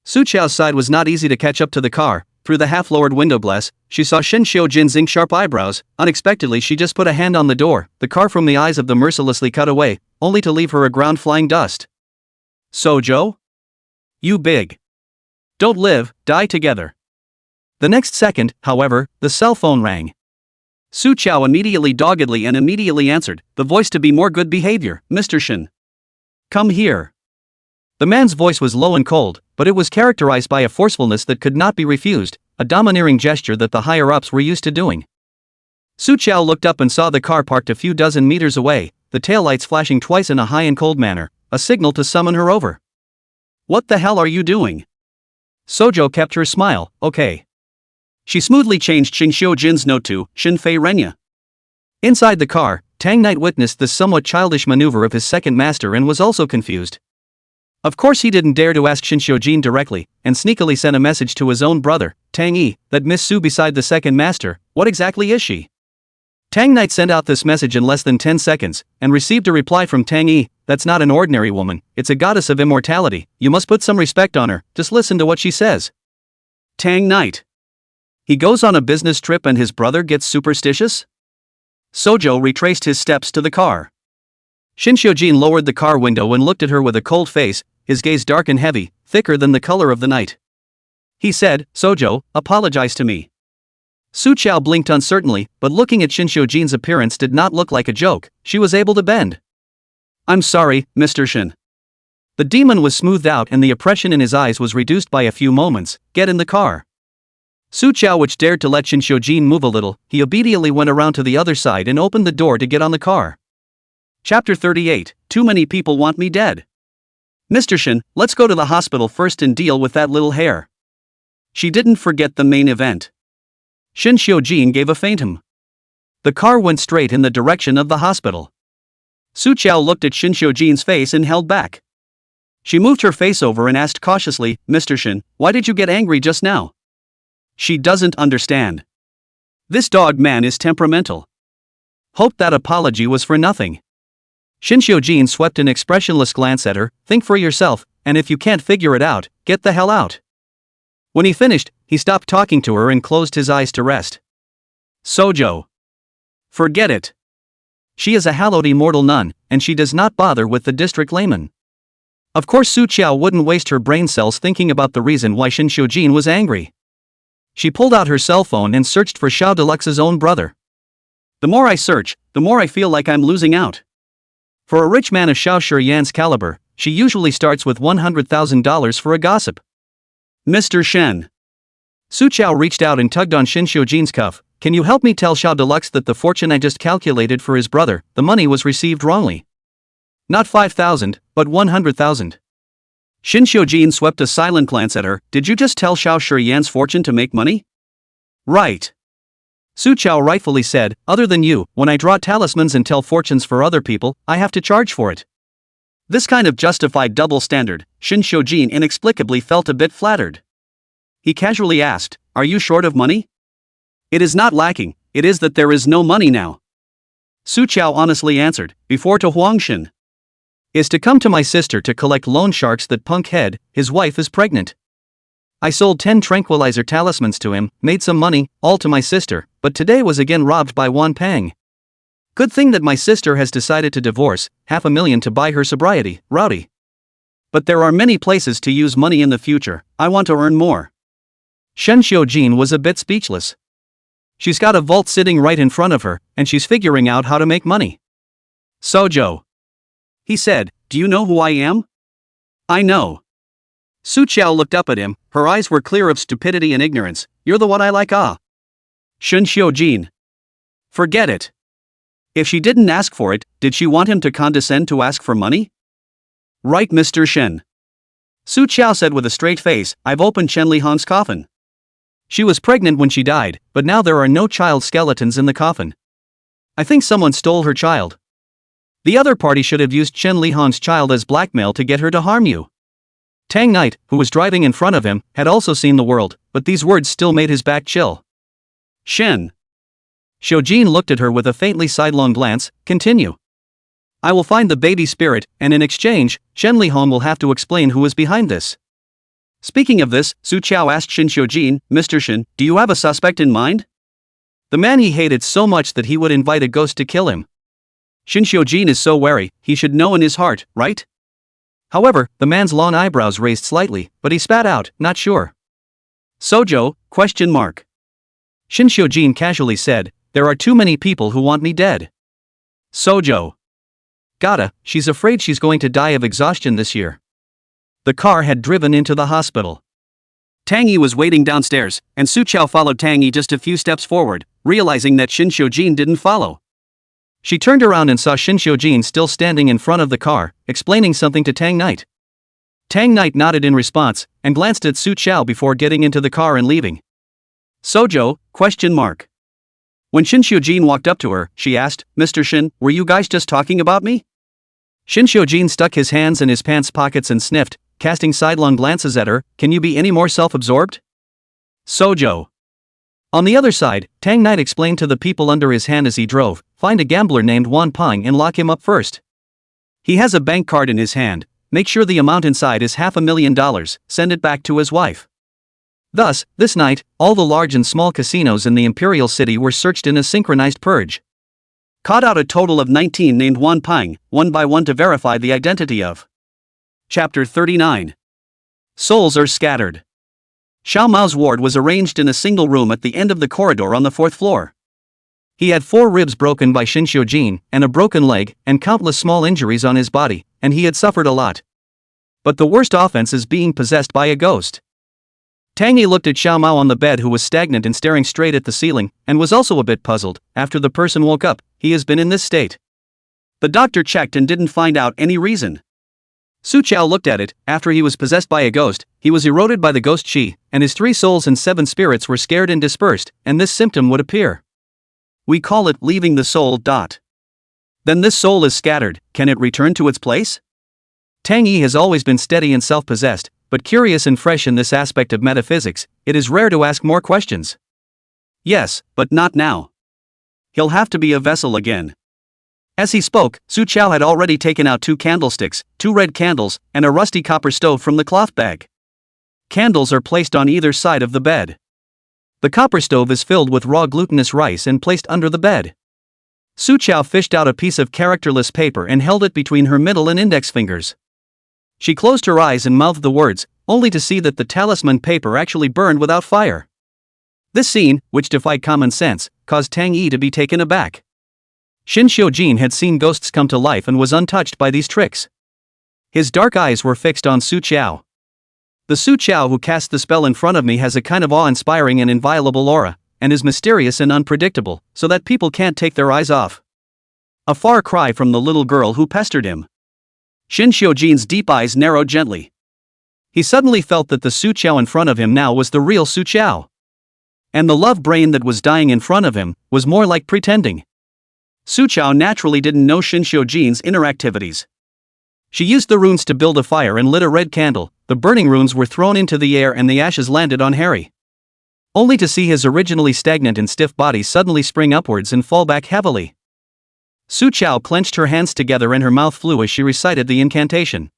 Su Chao's side was not easy to catch up to the car. Through the half-lowered window glass, she saw Shin Xiujin's ink-sharp eyebrows. Unexpectedly she just put a hand on the door, the car from the eyes of the mercilessly cut away, only to leave her aground flying dust. Sojo? You big. Don't live, die together. The next second, however, the cell phone rang. Su Chao immediately doggedly and immediately answered, the voice to be more good behavior, Mr. Shin. Come here. The man's voice was low and cold, but it was characterized by a forcefulness that could not be refused, a domineering gesture that the higher-ups were used to doing. Su Chao looked up and saw the car parked a few dozen meters away, the taillights flashing twice in a high and cold manner, a signal to summon her over. What the hell are you doing? Sojo kept her smile, okay. She smoothly changed Shin Xiujin's note to Shin Fei Renya. Inside the car, Tang Knight witnessed this somewhat childish maneuver of his second master and was also confused. Of course he didn't dare to ask Shin Xiujin directly, and sneakily sent a message to his own brother, Tang Yi, that Miss Su beside the second master, what exactly is she? Tang Knight sent out this message in less than 10 seconds, and received a reply from Tang Yi, that's not an ordinary woman, it's a goddess of immortality, you must put some respect on her, just listen to what she says. Tang Knight. He goes on a business trip and his brother gets superstitious? Sojo retraced his steps to the car. Shin Xiujin lowered the car window and looked at her with a cold face, his gaze dark and heavy, thicker than the color of the night. He said, Sojo, apologize to me. Su Chao blinked uncertainly, but looking at Shin Xiujin's appearance did not look like a joke, she was able to bend. I'm sorry, Mr. Shin. The demon was smoothed out and the oppression in his eyes was reduced by a few moments, get in the car. Su Chao which dared to let Shin Xiujin move a little, he obediently went around to the other side and opened the door to get on the car. Chapter 38, Too many people want me dead. Mr. Shin, let's go to the hospital first and deal with that little hair. She didn't forget the main event. Shin Xiujin gave a faint hum. The car went straight in the direction of the hospital. Su Chao looked at Shin Xiujin's face and held back. She moved her face over and asked cautiously, Mr. Shin, why did you get angry just now? She doesn't understand. This dog man is temperamental. Hope that apology was for nothing. Shin Xiujin swept an expressionless glance at her, think for yourself, and if you can't figure it out, get the hell out. When he finished, he stopped talking to her and closed his eyes to rest. Sojo. Forget it. She is a hallowed immortal nun, and she does not bother with the district layman. Of course Su Chao wouldn't waste her brain cells thinking about the reason why Shin Xiujin was angry. She pulled out her cell phone and searched for Xiao Deluxe's own brother. The more I search, the more I feel like I'm losing out. For a rich man of Xiao Shiyan's caliber, she usually starts with $100,000 for a gossip. Mr. Shen. Su Chao reached out and tugged on Shin Xiujin's cuff. Can you help me tell Xiao Deluxe that the fortune I just calculated for his brother, the money was received wrongly? Not 5,000, but 100,000. Shin Xiujin swept a silent glance at her. Did you just tell Xiao Shiyan's fortune to make money? Right. Su Chao rightfully said, other than you, when I draw talismans and tell fortunes for other people, I have to charge for it. This kind of justified double standard, Shin Xiujin inexplicably felt a bit flattered. He casually asked, are you short of money? It is not lacking, it is that there is no money now. Su Chao honestly answered, before to Huangshin. Is to come to my sister to collect loan sharks that punk head, his wife is pregnant. I sold 10 tranquilizer talismans to him, made some money, all to my sister, but today was again robbed by Wan Pang. Good thing that my sister has decided to divorce, $500,000 to buy her sobriety, rowdy. But there are many places to use money in the future, I want to earn more. Shen Xiujin was a bit speechless. She's got a vault sitting right in front of her, and she's figuring out how to make money. Sojo. He said, do you know who I am? I know. Su Qiao looked up at him, her eyes were clear of stupidity and ignorance. You're the one I like, ah. Shen Xiujin. Forget it. If she didn't ask for it, did she want him to condescend to ask for money? Right, Mr. Shen. Su Qiao said with a straight face, I've opened Chen Lihong's coffin. She was pregnant when she died, but now there are no child skeletons in the coffin. I think someone stole her child. The other party should have used Chen Lihong's child as blackmail to get her to harm you. Tang Knight, who was driving in front of him, had also seen the world, but these words still made his back chill. Shen. Xiujin looked at her with a faintly sidelong glance. Continue. I will find the baby spirit, and in exchange, Shen Lihong will have to explain who is behind this. Speaking of this, Su Qiao asked Shen Xiujin, Mr. Shen, do you have a suspect in mind? The man he hated so much that he would invite a ghost to kill him. Shen Xiujin is so wary, he should know in his heart, right? However, the man's long eyebrows raised slightly, but he spat out, not sure. Sojo, ? Shen Xiujin casually said, there are too many people who want me dead. Sojo. Gotta, she's afraid she's going to die of exhaustion this year. The car had driven into the hospital. Tang Yi was waiting downstairs, and Su Qiao followed Tang Yi just a few steps forward, realizing that Shen Xiujin didn't follow. She turned around and saw Shen Xiujin still standing in front of the car, explaining something to Tang Knight. Tang Knight nodded in response, and glanced at Su Qiao before getting into the car and leaving. Sojo? When Shen Xiujin walked up to her, she asked, Mr. Shen, were you guys just talking about me? Shen Xiujin stuck his hands in his pants pockets and sniffed, casting sidelong glances at her. Can you be any more self-absorbed? Sojo. On the other side, Tang Knight explained to the people under his hand as he drove, find a gambler named Wan Pang and lock him up first. He has a bank card in his hand, make sure the amount inside is $500,000, send it back to his wife. Thus, this night, all the large and small casinos in the Imperial City were searched in a synchronized purge. Caught out a total of 19 named Wan Pang, one by one to verify the identity of. Chapter 39. Souls are scattered. Xiao Mao's ward was arranged in a single room at the end of the corridor on the 4th floor. He had 4 ribs broken by Shen Xiujin, and a broken leg, and countless small injuries on his body, and he had suffered a lot. But the worst offense is being possessed by a ghost. Tang Yi looked at Xiao Mao on the bed, who was stagnant and staring straight at the ceiling, and was also a bit puzzled. After the person woke up, he has been in this state. The doctor checked and didn't find out any reason. Su Qiao looked at it. After he was possessed by a ghost, he was eroded by the ghost chi, and his 3 souls and 7 spirits were scared and dispersed, and this symptom would appear. We call it leaving the soul. Then this soul is scattered, can it return to its place? Tang Yi has always been steady and self-possessed, but curious and fresh in this aspect of metaphysics. It is rare to ask more questions. Yes, but not now. He'll have to be a vessel again. As he spoke, Su Qiao had already taken out 2 candlesticks, 2 red candles, and a rusty copper stove from the cloth bag. Candles are placed on either side of the bed. The copper stove is filled with raw glutinous rice and placed under the bed. Su Qiao fished out a piece of characterless paper and held it between her middle and index fingers. She closed her eyes and mouthed the words, only to see that the talisman paper actually burned without fire. This scene, which defied common sense, caused Tang Yi to be taken aback. Shen Xiujin had seen ghosts come to life and was untouched by these tricks. His dark eyes were fixed on Su Qiao. The Su Qiao who cast the spell in front of me has a kind of awe-inspiring and inviolable aura, and is mysterious and unpredictable, so that people can't take their eyes off. A far cry from the little girl who pestered him. Shen Xiujin's deep eyes narrowed gently. He suddenly felt that the Su Qiao in front of him now was the real Su Qiao. And the love brain that was dying in front of him was more like pretending. Su Qiao naturally didn't know Shen Xiujin's inner activities. She used the runes to build a fire and lit a red candle. The burning runes were thrown into the air and the ashes landed on Harry. Only to see his originally stagnant and stiff body suddenly spring upwards and fall back heavily. Su Chao clenched her hands together and her mouth flew as she recited the incantation.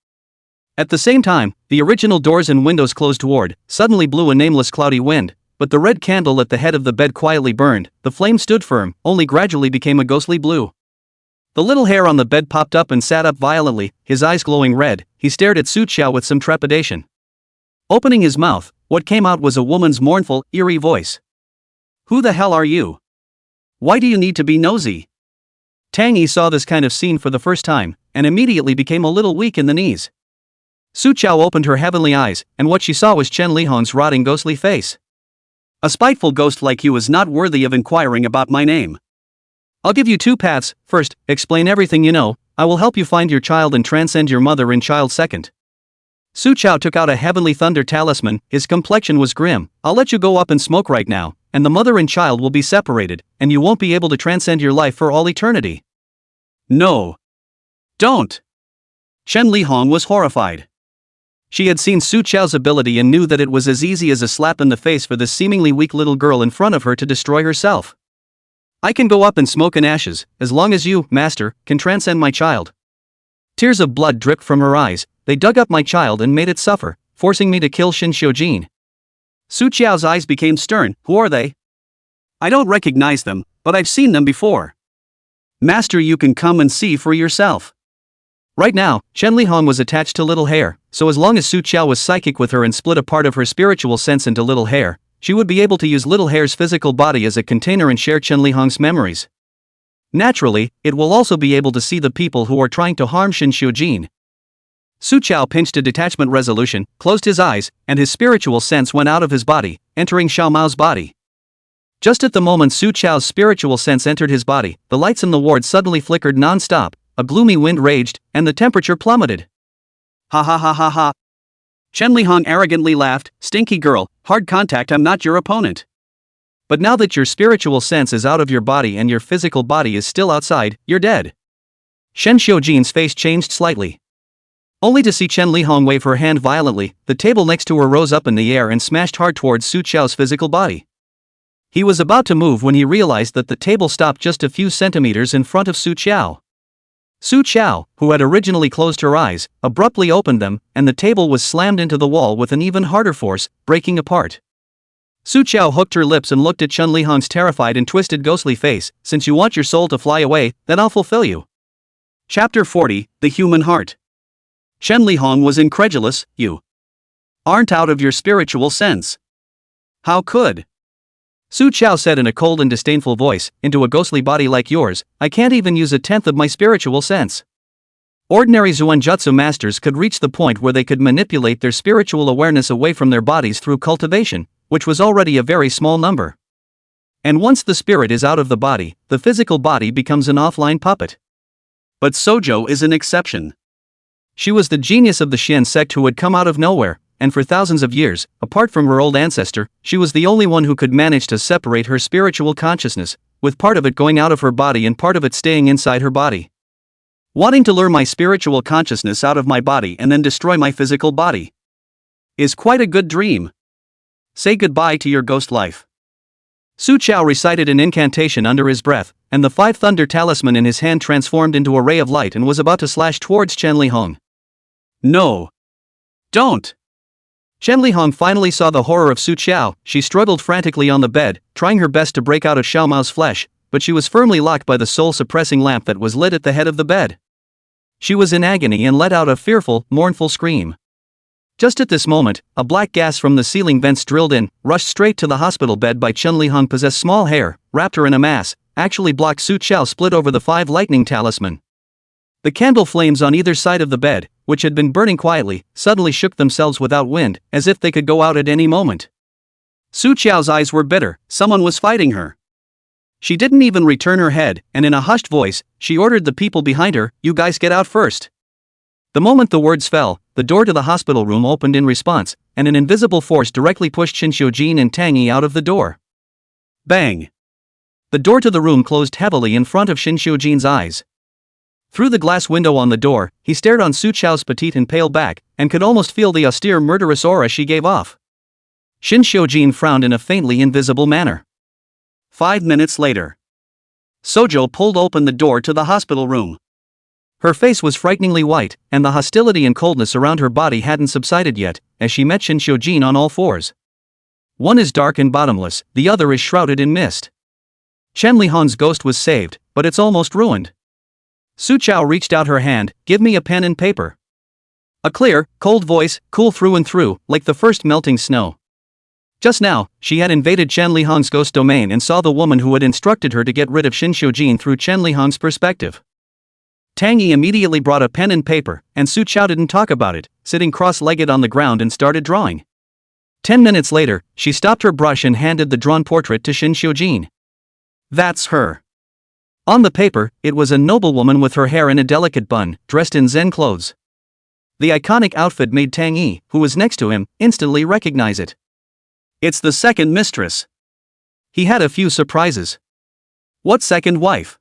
At the same time, the original doors and windows closed toward, suddenly blew a nameless cloudy wind, but the red candle at the head of the bed quietly burned, the flame stood firm, only gradually became a ghostly blue. The little hair on the bed popped up and sat up violently, his eyes glowing red. He stared at Su Chao with some trepidation. Opening his mouth, what came out was a woman's mournful, eerie voice. "Who the hell are you? Why do you need to be nosy?" Tang Yi saw this kind of scene for the first time, and immediately became a little weak in the knees. Su Chao opened her heavenly eyes, and what she saw was Chen Lihong's rotting ghostly face. "A spiteful ghost like you is not worthy of inquiring about my name. I'll give you two paths. First, explain everything you know. I will help you find your child and transcend your mother in child. Second." Su Chao took out a heavenly thunder talisman, his complexion was grim. "I'll let you go up and smoke right now, and the mother and child will be separated, and you won't be able to transcend your life for all eternity." "No. Don't." Chen Lihong was horrified. She had seen Su Chao's ability and knew that it was as easy as a slap in the face for this seemingly weak little girl in front of her to destroy herself. "I can go up and smoke in ashes, as long as you, master, can transcend my child." Tears of blood dripped from her eyes. "They dug up my child and made it suffer, forcing me to kill Shin Xiujin." Su Chao's eyes became stern. "Who are they?" "I don't recognize them, but I've seen them before." "Master, you can come and see for yourself." Right now, Chen Lihong was attached to Little Hair, so as long as Su Chao was psychic with her and split a part of her spiritual sense into Little Hair, she would be able to use Little Hair's physical body as a container and share Chen Lihong's memories. Naturally, it will also be able to see the people who are trying to harm Shin Xiujin. Su Chao pinched a detachment resolution, closed his eyes, and his spiritual sense went out of his body, entering Xiao Mao's body. Just at the moment Su Chao's spiritual sense entered his body, the lights in the ward suddenly flickered non-stop, a gloomy wind raged, and the temperature plummeted. "Ha ha ha ha ha." Chen Lihong arrogantly laughed. "Stinky girl, hard contact, I'm not your opponent. But now that your spiritual sense is out of your body and your physical body is still outside, you're dead." Shen Xiujin's face changed slightly. Only to see Chen Lihong wave her hand violently, the table next to her rose up in the air and smashed hard towards Su Chao's physical body. He was about to move when he realized that the table stopped just a few centimeters in front of Su Chao. Su Chao, who had originally closed her eyes, abruptly opened them, and the table was slammed into the wall with an even harder force, breaking apart. Su Chao hooked her lips and looked at Chen Lihong's terrified and twisted ghostly face. "Since you want your soul to fly away, then I'll fulfill you." Chapter 40, The Human Heart. Chen Lihong was incredulous. "You aren't out of your spiritual sense. How could?" Su Chao said in a cold and disdainful voice, "Into a ghostly body like yours, I can't even use a tenth of my spiritual sense." Ordinary Zuanjutsu masters could reach the point where they could manipulate their spiritual awareness away from their bodies through cultivation, which was already a very small number. And once the spirit is out of the body, the physical body becomes an offline puppet. But Sojo is an exception. She was the genius of the Xian sect who had come out of nowhere, and for thousands of years, apart from her old ancestor, she was the only one who could manage to separate her spiritual consciousness, with part of it going out of her body and part of it staying inside her body. Wanting to lure my spiritual consciousness out of my body and then destroy my physical body is quite a good dream. Say goodbye to your ghost life. Su Chao recited an incantation under his breath, and the 5 thunder talisman in his hand transformed into a ray of light and was about to slash towards Chen Lihong. "No. Don't." Chen Lihong finally saw the horror of Su Chao. She struggled frantically on the bed, trying her best to break out of Xiao Mao's flesh, but she was firmly locked by the soul-suppressing lamp that was lit at the head of the bed. She was in agony and let out a fearful, mournful scream. Just at this moment, a black gas from the ceiling vents drilled in, rushed straight to the hospital bed by Chen Lihong, possessed small hair, wrapped her in a mass, actually blocked Su Chao split over the 5 lightning talisman. The candle flames on either side of the bed, which had been burning quietly, suddenly shook themselves without wind, as if they could go out at any moment. Su Chao's eyes were bitter. Someone was fighting her. She didn't even return her head, and in a hushed voice, she ordered the people behind her, "You guys get out first." The moment the words fell, the door to the hospital room opened in response, and an invisible force directly pushed Shin Xiujin and Tang Yi out of the door. Bang! The door to the room closed heavily in front of Shin Xiujin's eyes. Through the glass window on the door, he stared on Su Chao's petite and pale back, and could almost feel the austere murderous aura she gave off. Shin Xiujin frowned in a faintly invisible manner. 5 minutes later. Sojo pulled open the door to the hospital room. Her face was frighteningly white, and the hostility and coldness around her body hadn't subsided yet, as she met Shin Shojin on all fours. One is dark and bottomless, the other is shrouded in mist. Chen Lihan's ghost was saved, but it's almost ruined. Su Chao reached out her hand. Give me a pen and paper. A clear, cold voice, cool through and through, like the first melting snow. Just now, she had invaded Chen Lihan's ghost domain and saw the woman who had instructed her to get rid of Shin Shojin through Chen Lihan's perspective. Tang Yi immediately brought a pen and paper, and Su Chao didn't talk about it, sitting cross-legged on the ground and started drawing. 10 minutes later, she stopped her brush and handed the drawn portrait to Shin Shojin. That's her. On the paper, it was a noblewoman with her hair in a delicate bun, dressed in Zen clothes. The iconic outfit made Tang Yi, who was next to him, instantly recognize it. It's the second mistress. He had a few surprises. What second wife?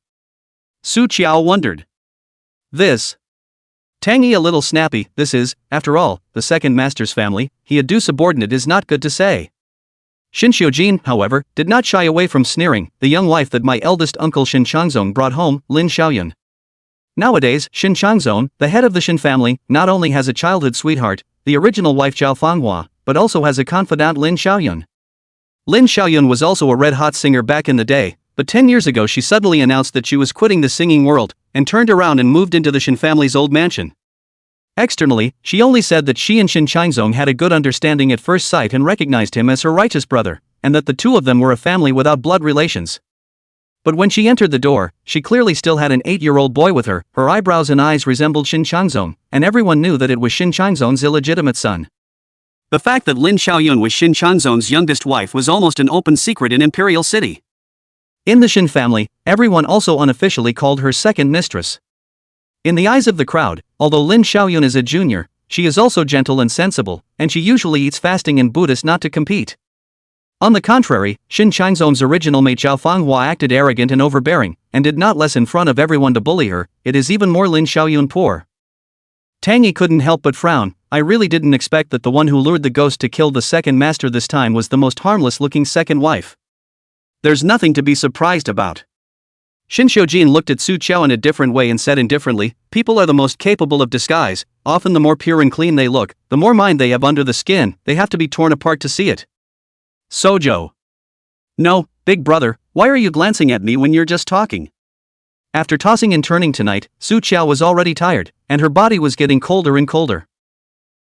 Su Chao wondered. This. Tang Yi a little snappy. This is, after all, the second master's family. He a due subordinate is not good to say. Shin Shojin, however, did not shy away from sneering. The young wife that my eldest uncle Shin Changzong brought home, Lin Xiaoyun. Nowadays, Shin Changzong, the head of the Shin family, not only has a childhood sweetheart, the original wife Zhao Fanghua, but also has a confidant Lin Xiaoyun. Lin Xiaoyun was also a red-hot singer back in the day, but 10 years ago she suddenly announced that she was quitting the singing world, and turned around and moved into the Shin family's old mansion. Externally, she only said that she and Shin Changzong had a good understanding at first sight and recognized him as her righteous brother, and that the two of them were a family without blood relations. But when she entered the door, she clearly still had an 8-year-old boy with her. Her eyebrows and eyes resembled Shin Changzong, and everyone knew that it was Shin Changzong's illegitimate son. The fact that Lin Xiaoyun was Shin Changzong's youngest wife was almost an open secret in Imperial City. In the Shin family, everyone also unofficially called her second mistress. In the eyes of the crowd, although Lin Xiaoyun is a junior, she is also gentle and sensible, and she usually eats fasting and Buddhist not to compete. On the contrary, Shin Changzong's original mate Zhao Fanghua acted arrogant and overbearing, and did not less in front of everyone to bully her. It is even more Lin Xiaoyun poor. Tang Yi couldn't help but frown. I really didn't expect that the one who lured the ghost to kill the second master this time was the most harmless-looking second wife. There's nothing to be surprised about. Shin Shojin looked at Su Chao in a different way and said indifferently, people are the most capable of disguise. Often the more pure and clean they look, the more mind they have under the skin. They have to be torn apart to see it. Sojo. No, big brother, why are you glancing at me when you're just talking? After tossing and turning tonight, Su Chao was already tired, and her body was getting colder and colder.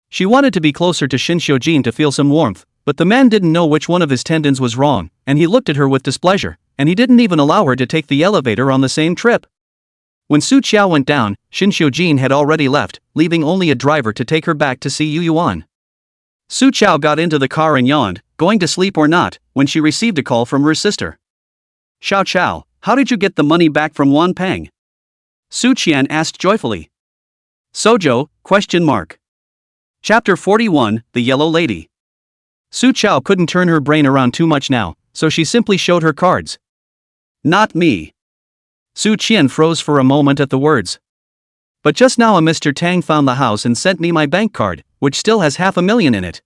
She wanted to be closer to Shin Shojin to feel some warmth, but the man didn't know which one of his tendons was wrong, and he looked at her with displeasure, and he didn't even allow her to take the elevator on the same trip. When Su Chao went down, Shin Shojin had already left, leaving only a driver to take her back to see Yu Yuan. Su Chao got into the car and yawned, going to sleep or not, when she received a call from her sister. Xiao Chao, how did you get the money back from Wan Peng? Su Qian asked joyfully. Sojo, ? Chapter 41, The Yellow Lady. Su Chao couldn't turn her brain around too much now, so she simply showed her cards. Not me. Su Qian froze for a moment at the words. But just now a Mr. Tang found the house and sent me my bank card, which still has $500,000 in it.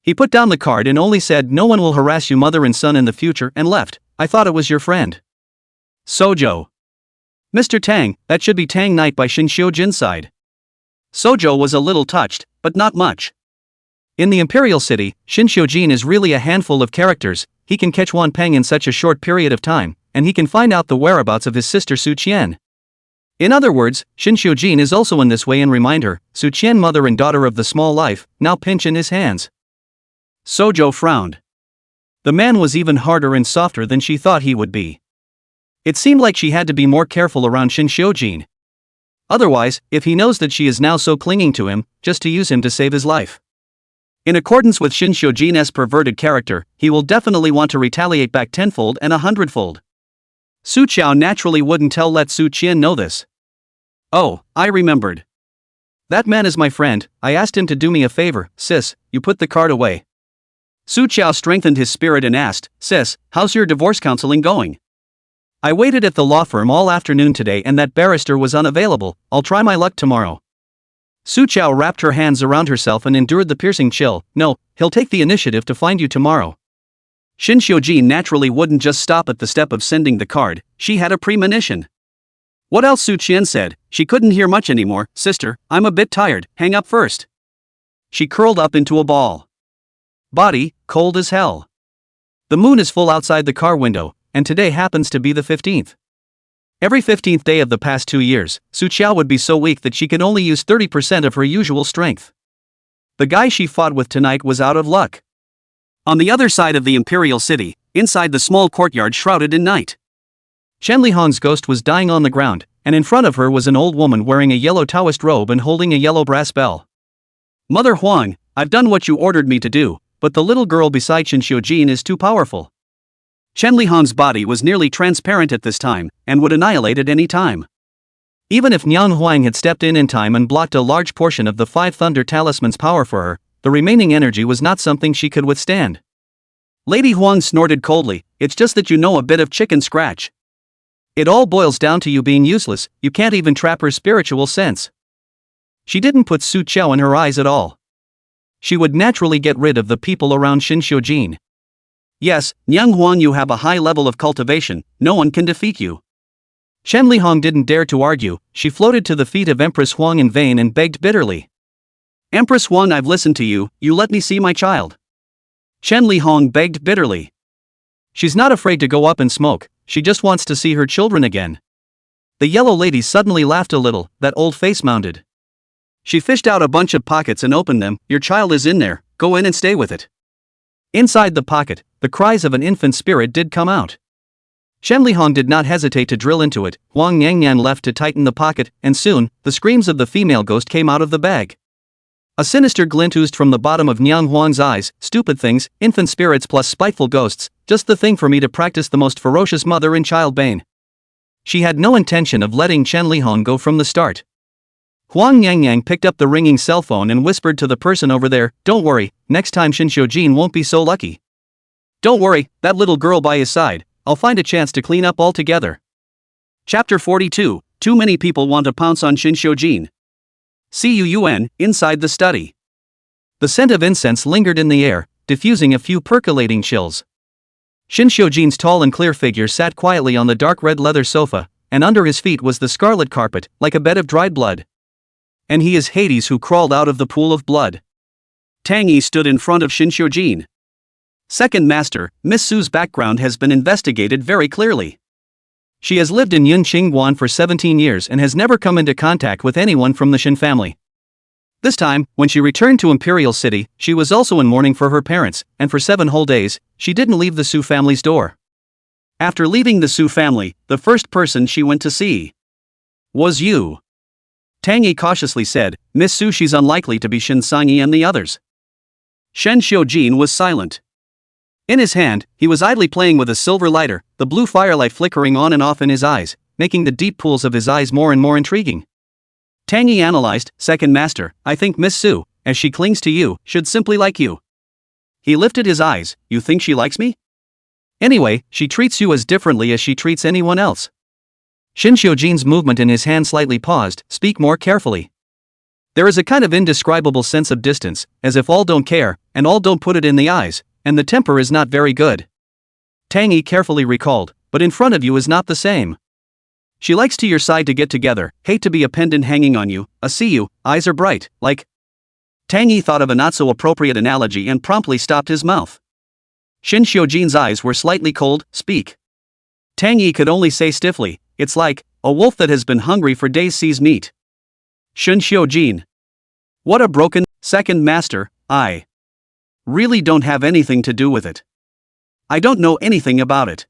He put down the card and only said no one will harass you mother and son in the future and left. I thought it was your friend. Sojo. Mr. Tang, that should be Tang Night by Shin Shojin's side. Sojo was a little touched, but not much. In the Imperial City, Shin Shojin is really a handful of characters. He can catch Wan Peng in such a short period of time, and he can find out the whereabouts of his sister Su Qian. In other words, Shin Shojin is also in this way and remind her, Su Qian mother and daughter of the small life, now pinch in his hands. Sojo frowned. The man was even harder and softer than she thought he would be. It seemed like she had to be more careful around Shin Shojin. Otherwise, if he knows that she is now so clinging to him, just to use him to save his life. In accordance with Shin Shojin's perverted character, he will definitely want to retaliate back tenfold and 100-fold. Su Chao naturally wouldn't let Su Qian know this. Oh, I remembered. That man is my friend. I asked him to do me a favor. Sis, you put the card away. Su Chao strengthened his spirit and asked, Sis, how's your divorce counseling going? I waited at the law firm all afternoon today and that barrister was unavailable. I'll try my luck tomorrow. Su Chao wrapped her hands around herself and endured the piercing chill. No, he'll take the initiative to find you tomorrow. Shin Xiujin naturally wouldn't just stop at the step of sending the card, she had a premonition. What else? Su Qian said. She couldn't hear much anymore. Sister, I'm a bit tired, hang up first. She curled up into a ball. Body, cold as hell. The moon is full outside the car window, and today happens to be the 15th. Every 15th day of the past 2 years, Su Qiao would be so weak that she could only use 30% of her usual strength. The guy she fought with tonight was out of luck. On the other side of the imperial city, inside the small courtyard shrouded in night, Chen Lihong's ghost was dying on the ground, and in front of her was an old woman wearing a yellow Taoist robe and holding a yellow brass bell. Mother Huang, I've done what you ordered me to do, but the little girl beside Shin Xiujin is too powerful. Chen Lihong's body was nearly transparent at this time, and would annihilate at any time. Even if Niang Huang had stepped in time and blocked a large portion of the 5 Thunder Talisman's power for her, the remaining energy was not something she could withstand. Lady Huang snorted coldly, it's just that you know a bit of chicken scratch. It all boils down to you being useless, you can't even trap her spiritual sense. She didn't put Su Qiao in her eyes at all. She would naturally get rid of the people around Shin Xiujin. Yes, Niang Huang, you have a high level of cultivation, no one can defeat you. Chen Lihong didn't dare to argue, she floated to the feet of Empress Huang in vain and begged bitterly. Empress Huang, I've listened to you, you let me see my child. Chen Lihong begged bitterly. She's not afraid to go up and smoke, she just wants to see her children again. The yellow lady suddenly laughed a little, that old face mounted. She fished out a bunch of pockets and opened them. Your child is in there, go in and stay with it. Inside the pocket, the cries of an infant spirit did come out. Shen Lihong did not hesitate to drill into it. Huang Yangyan left to tighten the pocket, and soon, the screams of the female ghost came out of the bag. A sinister glint oozed from the bottom of Niang Huang's eyes. Stupid things, infant spirits plus spiteful ghosts, just the thing for me to practice the most ferocious mother in child bane. She had no intention of letting Chen Lihong go from the start. Huang Yangyang picked up the ringing cell phone and whispered to the person over there, don't worry, next time Shin Xiujin won't be so lucky. Don't worry, that little girl by his side, I'll find a chance to clean up altogether. Chapter 42, Too many people want to pounce on Shin Xiujin. Cun, inside the study. The scent of incense lingered in the air, diffusing a few percolating chills. Shin Xiujin's tall and clear figure sat quietly on the dark red leather sofa, and under his feet was the scarlet carpet, like a bed of dried blood. And he is Hades who crawled out of the pool of blood. Tang Yi stood in front of Shin Xiujin. Second Master, Miss Su's background has been investigated very clearly. She has lived in Yunqing for 17 years and has never come into contact with anyone from the Shin family. This time, when she returned to Imperial City, she was also in mourning for her parents, and for 7 whole days, she didn't leave the Su family's door. After leaving the Su family, the first person she went to see was you. Tang Yi cautiously said, Miss Su, she's unlikely to be Shin Sangyi and the others. Shen Xiujin was silent. In his hand, he was idly playing with a silver lighter, the blue firelight flickering on and off in his eyes, making the deep pools of his eyes more and more intriguing. Tang Yi analyzed, Second Master, I think Miss Su, as she clings to you, should simply like you. He lifted his eyes, you think she likes me? Anyway, she treats you as differently as she treats anyone else. Shin Xiujin's movement in his hand slightly paused, speak more carefully. There is a kind of indescribable sense of distance, as if all don't care, and all don't put it in the eyes, and the temper is not very good. Tang Yi carefully recalled, but in front of you is not the same. She likes to your side to get together, hate to be a pendant hanging on you, see you, eyes are bright, like. Tang Yi thought of a not so appropriate analogy and promptly stopped his mouth. Shin Xiujin's eyes were slightly cold, speak. Tang Yi could only say stiffly, it's like, a wolf that has been hungry for days sees meat. Shin Xiujin. What a broken, Second Master, I really don't have anything to do with it. I don't know anything about it.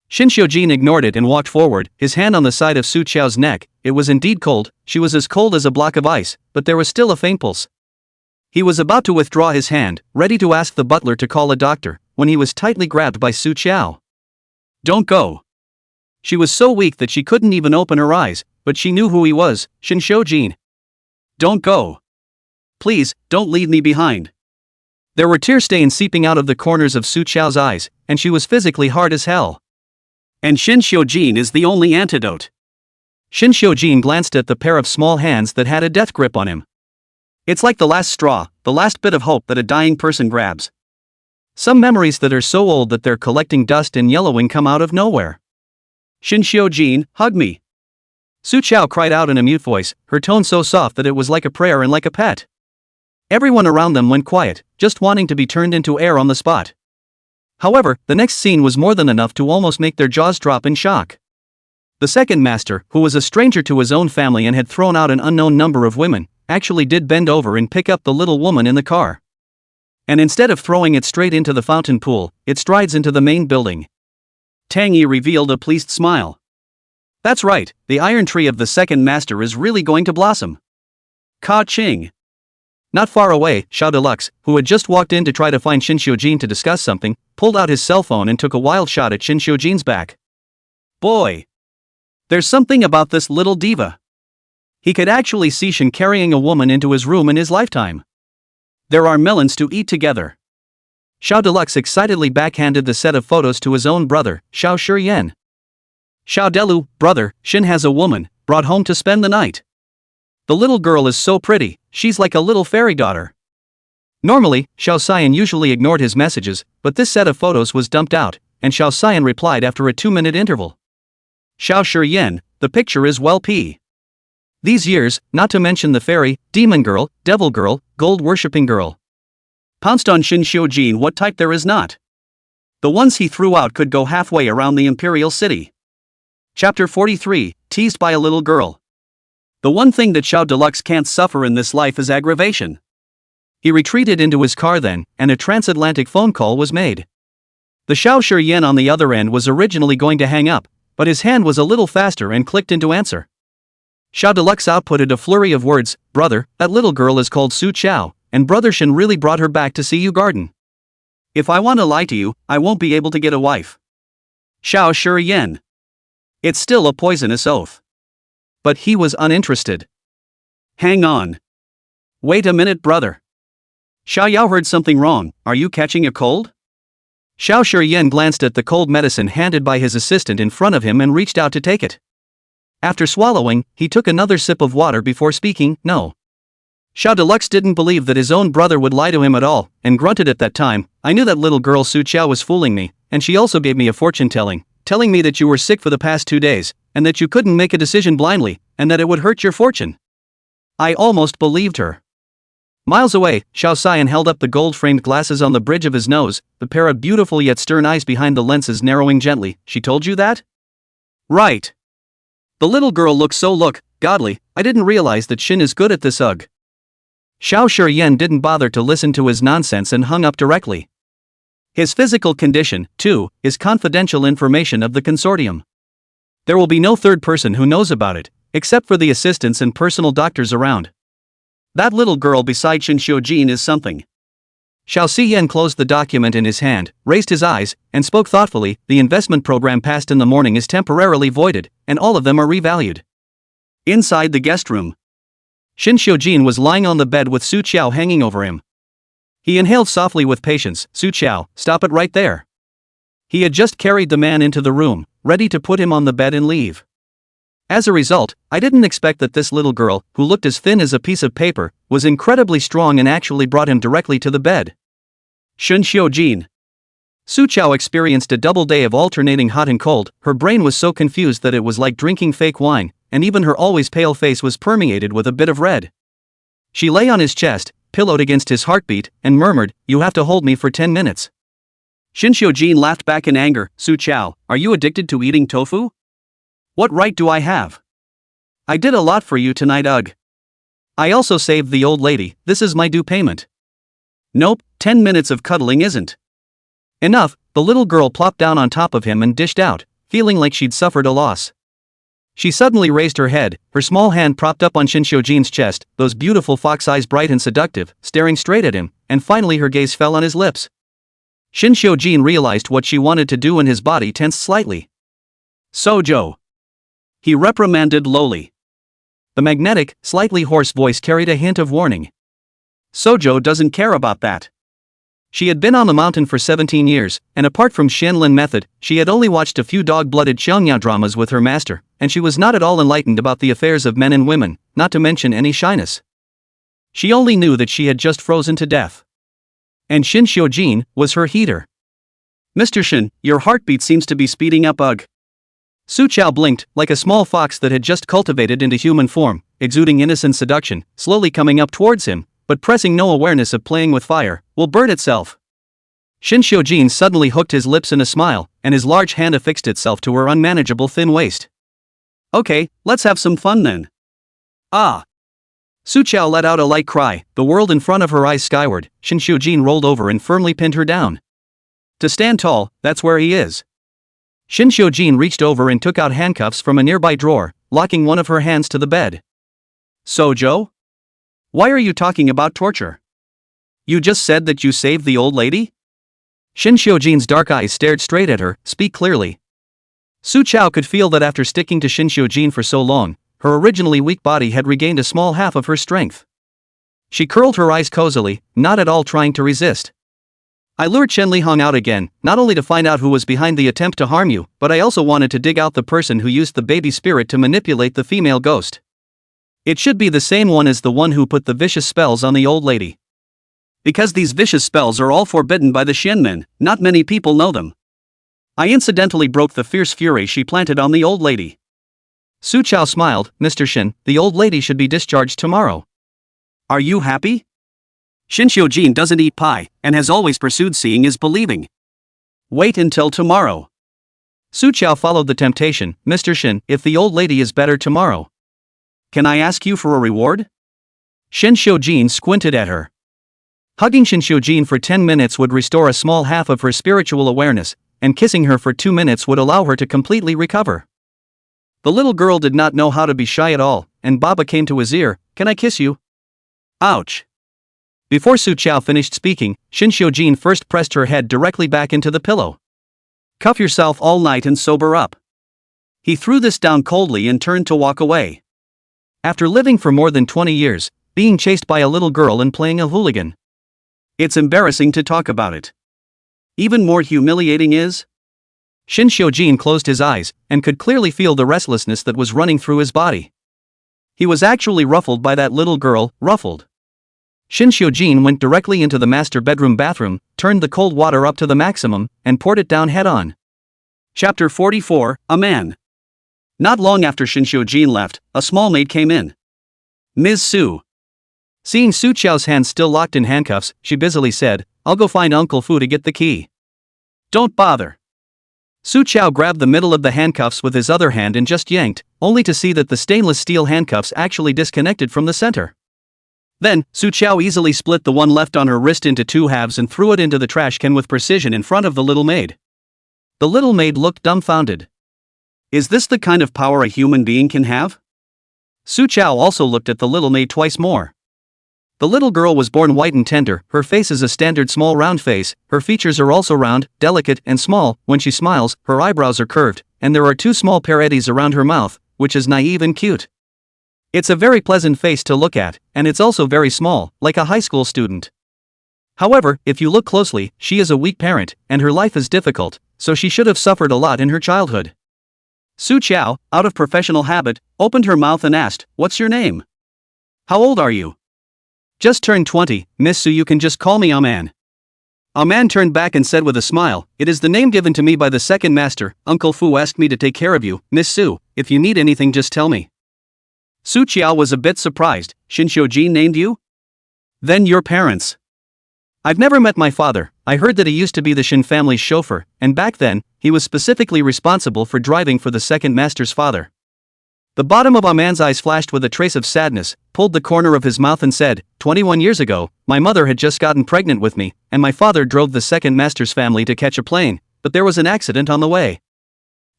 Shin Xiujin ignored it and walked forward, his hand on the side of Su Qiao's neck. It was indeed cold, she was as cold as a block of ice, but there was still a faint pulse. He was about to withdraw his hand, ready to ask the butler to call a doctor, when he was tightly grabbed by Su Qiao. Don't go. She was so weak that she couldn't even open her eyes, but she knew who he was, Shin Xiujin. Don't go. Please, don't leave me behind. There were tear stains seeping out of the corners of Su Qiao's eyes, and she was physically hard as hell. And Shin Xiujin is the only antidote. Shin Xiujin glanced at the pair of small hands that had a death grip on him. It's like the last straw, the last bit of hope that a dying person grabs. Some memories that are so old that they're collecting dust and yellowing come out of nowhere. Shin-Shyo-jin, hug me. Su Chao cried out in a mute voice, her tone so soft that it was like a prayer and like a pet. Everyone around them went quiet, just wanting to be turned into air on the spot. However, the next scene was more than enough to almost make their jaws drop in shock. The second master, who was a stranger to his own family and had thrown out an unknown number of women, actually did bend over and pick up the little woman in the car. And instead of throwing it straight into the fountain pool, it strides into the main building. Tang Yi revealed a pleased smile. That's right, the iron tree of the second master is really going to blossom. Ka Ching. Not far away, Xiao Deluxe, who had just walked in to try to find Shin-Shyo-jin to discuss something, pulled out his cell phone and took a wild shot at Shin-Shyo-jin's back. Boy! There's something about this little diva. He could actually see Shin carrying a woman into his room in his lifetime. There are melons to eat together. Xiao Deluxe excitedly backhanded the set of photos to his own brother, Xiao Shiyen. Xiao Delu, brother, Shin has a woman, brought home to spend the night. The little girl is so pretty, she's like a little fairy daughter. Normally, Xiao Xian usually ignored his messages, but this set of photos was dumped out, and Xiao Xian replied after a 2-minute interval. Xiao Shiyen, the picture is well p. These years, not to mention the fairy, demon girl, devil girl, gold-worshipping girl. Pounced on Shin-Shyo-jin, what type there is not. The ones he threw out could go halfway around the imperial city. Chapter 43, Teased by a Little Girl. The one thing that Xiao Deluxe can't suffer in this life is aggravation. He retreated into his car then, and a transatlantic phone call was made. The Xiao Shiyen on the other end was originally going to hang up, but his hand was a little faster and clicked into answer. Xiao Deluxe outputted a flurry of words, brother, that little girl is called Su Chao, and brother Shin really brought her back to see you garden. If I want to lie to you, I won't be able to get a wife. Xiao Shiyen. It's still a poisonous oath. But he was uninterested. Hang on. Wait a minute, brother. Xiao Yao heard something wrong, are you catching a cold? Xiao Shiyen glanced at the cold medicine handed by his assistant in front of him and reached out to take it. After swallowing, he took another sip of water before speaking, no. Xiao Deluxe didn't believe that his own brother would lie to him at all, and grunted at that time, I knew that little girl Su Chao was fooling me, and she also gave me a fortune-telling, telling me that you were sick for the past 2 days, and that you couldn't make a decision blindly, and that it would hurt your fortune. I almost believed her. Miles away, Xiao Xian held up the gold-framed glasses on the bridge of his nose, the pair of beautiful yet stern eyes behind the lenses narrowing gently. She told you that? Right. The little girl looks so godly, I didn't realize that Shin is good at this ugh. Xiao Shiyen didn't bother to listen to his nonsense and hung up directly. His physical condition, too, is confidential information of the consortium. There will be no third person who knows about it, except for the assistants and personal doctors around. That little girl beside Shin-Shyo-jin is something. Xiao Xiyen closed the document in his hand, raised his eyes, and spoke thoughtfully, the investment program passed in the morning is temporarily voided, and all of them are revalued. Inside the guest room. Shin-Shyo-jin was lying on the bed with Su Chao hanging over him. He inhaled softly with patience, Su Chao, stop it right there. He had just carried the man into the room, ready to put him on the bed and leave. As a result, I didn't expect that this little girl, who looked as thin as a piece of paper, was incredibly strong and actually brought him directly to the bed. Shin-Shyo-jin. Su Chao experienced a double day of alternating hot and cold, her brain was so confused that it was like drinking fake wine, and even her always pale face was permeated with a bit of red. She lay on his chest, pillowed against his heartbeat, and murmured, you have to hold me for 10 minutes. Shin-Shyo-jin laughed back in anger, Su Chao, are you addicted to eating tofu? What right do I have? I did a lot for you tonight, ugh. I also saved the old lady, this is my due payment. Nope, 10 minutes of cuddling isn't enough. The little girl plopped down on top of him and dished out, feeling like she'd suffered a loss. She suddenly raised her head, her small hand propped up on Shin-Shyo-jin's chest, those beautiful fox eyes bright and seductive, staring straight at him, and finally her gaze fell on his lips. Shin-Shyo-jin realized what she wanted to do and his body tensed slightly. Sojo. He reprimanded lowly. The magnetic, slightly hoarse voice carried a hint of warning. Sojo doesn't care about that. She had been on the mountain for 17 years, and apart from Shenlin method, she had only watched a few dog-blooded Xiangya dramas with her master, and she was not at all enlightened about the affairs of men and women, not to mention any shyness. She only knew that she had just frozen to death. And Shin Xiujin was her heater. Mr. Shin, your heartbeat seems to be speeding up. Ugh. Su Chao blinked, like a small fox that had just cultivated into human form, exuding innocent seduction, slowly coming up towards him, but pressing no awareness of playing with fire, will burn itself. Shin Xiujin suddenly hooked his lips in a smile, and his large hand affixed itself to her unmanageable thin waist. Okay, let's have some fun then. Ah! Su Chao let out a light cry, the world in front of her eyes skyward. Shin Xiujin rolled over and firmly pinned her down. To stand tall, that's where he is. Shin Xiujin reached over and took out handcuffs from a nearby drawer, locking one of her hands to the bed. Sojo? Why are you talking about torture? You just said that you saved the old lady? Shin Xiujin's dark eyes stared straight at her. Speak clearly. Su Chao could feel that after sticking to Shin Xiujin for so long, her originally weak body had regained a small half of her strength. She curled her eyes cozily, not at all trying to resist. I lured Chen Lihong out again, not only to find out who was behind the attempt to harm you, but I also wanted to dig out the person who used the baby spirit to manipulate the female ghost. It should be the same one as the one who put the vicious spells on the old lady. Because these vicious spells are all forbidden by the Shinmen, not many people know them. I incidentally broke the fierce fury she planted on the old lady. Su Chao smiled. Mr. Shin, the old lady should be discharged tomorrow. Are you happy? Shin Xiujin doesn't eat pie, and has always pursued seeing is believing. Wait until tomorrow. Su Chao followed the temptation. Mr. Shin, if the old lady is better tomorrow, can I ask you for a reward? Shin Xiujin squinted at her. Hugging Shin Xiujin for 10 minutes would restore a small half of her spiritual awareness, and kissing her for 2 minutes would allow her to completely recover. The little girl did not know how to be shy at all, and Baba came to his ear. Can I kiss you? Ouch. Before Su Chao finished speaking, Shin Xiujin first pressed her head directly back into the pillow. Cuff yourself all night and sober up. He threw this down coldly and turned to walk away. After living for more than 20 years, being chased by a little girl and playing a hooligan. It's embarrassing to talk about it. Even more humiliating is... Shin Xiujin closed his eyes, and could clearly feel the restlessness that was running through his body. He was actually ruffled by that little girl, ruffled. Shin Xiujin went directly into the master bedroom bathroom, turned the cold water up to the maximum, and poured it down head-on. Chapter 44, A Man. Not long after Shin Xiujin left, a small maid came in. Ms. Su. Seeing Su Chao's hands still locked in handcuffs, she busily said, I'll go find Uncle Fu to get the key. Don't bother. Su Chao grabbed the middle of the handcuffs with his other hand and just yanked, only to see that the stainless steel handcuffs actually disconnected from the center. Then, Su Chao easily split the one left on her wrist into 2 halves and threw it into the trash can with precision in front of the little maid. The little maid looked dumbfounded. Is this the kind of power a human being can have? Su Chao also looked at the little maid twice more. The little girl was born white and tender, her face is a standard small round face, her features are also round, delicate, and small. When she smiles, her eyebrows are curved, and there are 2 small paredes around her mouth, which is naive and cute. It's a very pleasant face to look at, and it's also very small, like a high school student. However, if you look closely, she is a weak parent, and her life is difficult, so she should have suffered a lot in her childhood. Su Chao, out of professional habit, opened her mouth and asked, What's your name? How old are you? Just turned 20, Miss Su, you can just call me A-Man. A-Man turned back and said with a smile, It is the name given to me by the second master. Uncle Fu asked me to take care of you, Miss Su. If you need anything, just tell me. Su Chao was a bit surprised. Shin Xiujin named you? Then your parents. I've never met my father. I heard that he used to be the Shin family's chauffeur, and back then, he was specifically responsible for driving for the second master's father. The bottom of A-Man's eyes flashed with a trace of sadness, pulled the corner of his mouth and said, 21 years ago, my mother had just gotten pregnant with me, and my father drove the second master's family to catch a plane, but there was an accident on the way.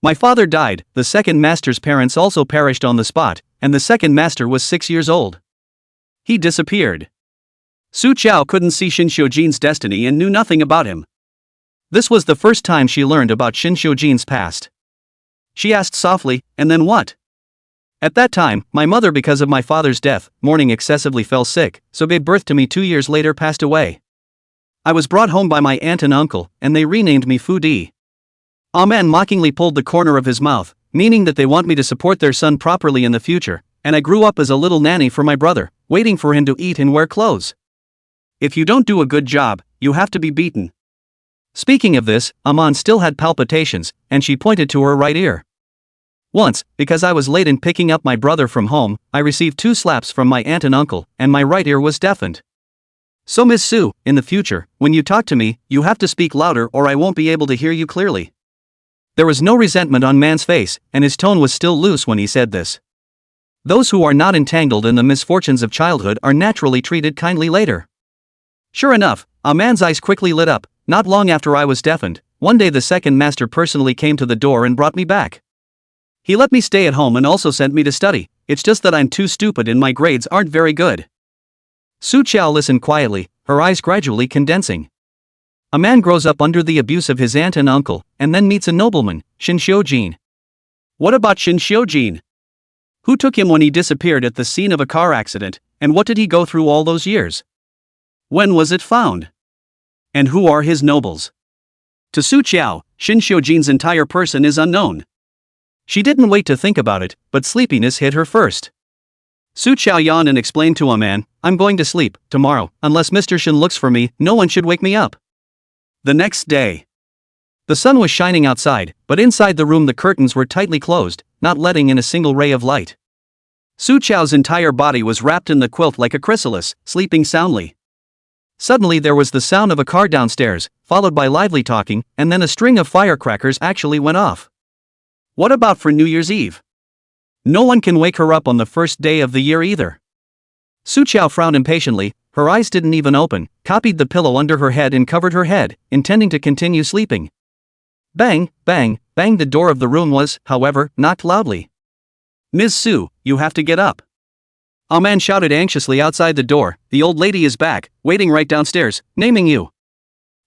My father died, the second master's parents also perished on the spot, and the second master was 6 years old. He disappeared. Su Chao couldn't see Shin Xiujin's destiny and knew nothing about him. This was the first time she learned about Shin Xiujin's past. She asked softly, and then what? At that time, my mother, because of my father's death, mourning excessively, fell sick, so gave birth to me. 2 years later passed away. I was brought home by my aunt and uncle, and they renamed me Fu Di. A-Man mockingly pulled the corner of his mouth, meaning that they want me to support their son properly in the future, and I grew up as a little nanny for my brother, waiting for him to eat and wear clothes. If you don't do a good job, you have to be beaten. Speaking of this, Aman still had palpitations, and she pointed to her right ear. Once, because I was late in picking up my brother from home, I received 2 slaps from my aunt and uncle, and my right ear was deafened. So Miss Sue, in the future, when you talk to me, you have to speak louder or I won't be able to hear you clearly. There was no resentment on Man's face, and his tone was still loose when he said this. Those who are not entangled in the misfortunes of childhood are naturally treated kindly later. Sure enough, Aman's eyes quickly lit up. Not long after I was deafened, one day the second master personally came to the door and brought me back. He let me stay at home and also sent me to study. It's just that I'm too stupid and my grades aren't very good. Su Chao listened quietly, her eyes gradually condensing. A man grows up under the abuse of his aunt and uncle, and then meets a nobleman, Shin Xiujin. What about Shin Xiujin? Who took him when he disappeared at the scene of a car accident, and what did he go through all those years? When was it found? And who are his nobles? To Su Chao, Shin Xiujin's entire person is unknown. She didn't wait to think about it, but sleepiness hit her first. Su Chao yawned and explained to a man, I'm going to sleep, tomorrow, unless Mr. Shin looks for me, no one should wake me up. The next day. The sun was shining outside, but inside the room the curtains were tightly closed, not letting in a single ray of light. Su Chao's entire body was wrapped in the quilt like a chrysalis, sleeping soundly. Suddenly there was the sound of a car downstairs, followed by lively talking, and then a string of firecrackers actually went off. What about for New Year's Eve? No one can wake her up on the first day of the year either. Su Chao frowned impatiently, her eyes didn't even open, copied the pillow under her head and covered her head, intending to continue sleeping. Bang, bang, bang, the door of the room was, however, knocked loudly. Ms. Su, you have to get up. A man shouted anxiously outside the door, the old lady is back, waiting right downstairs, naming you.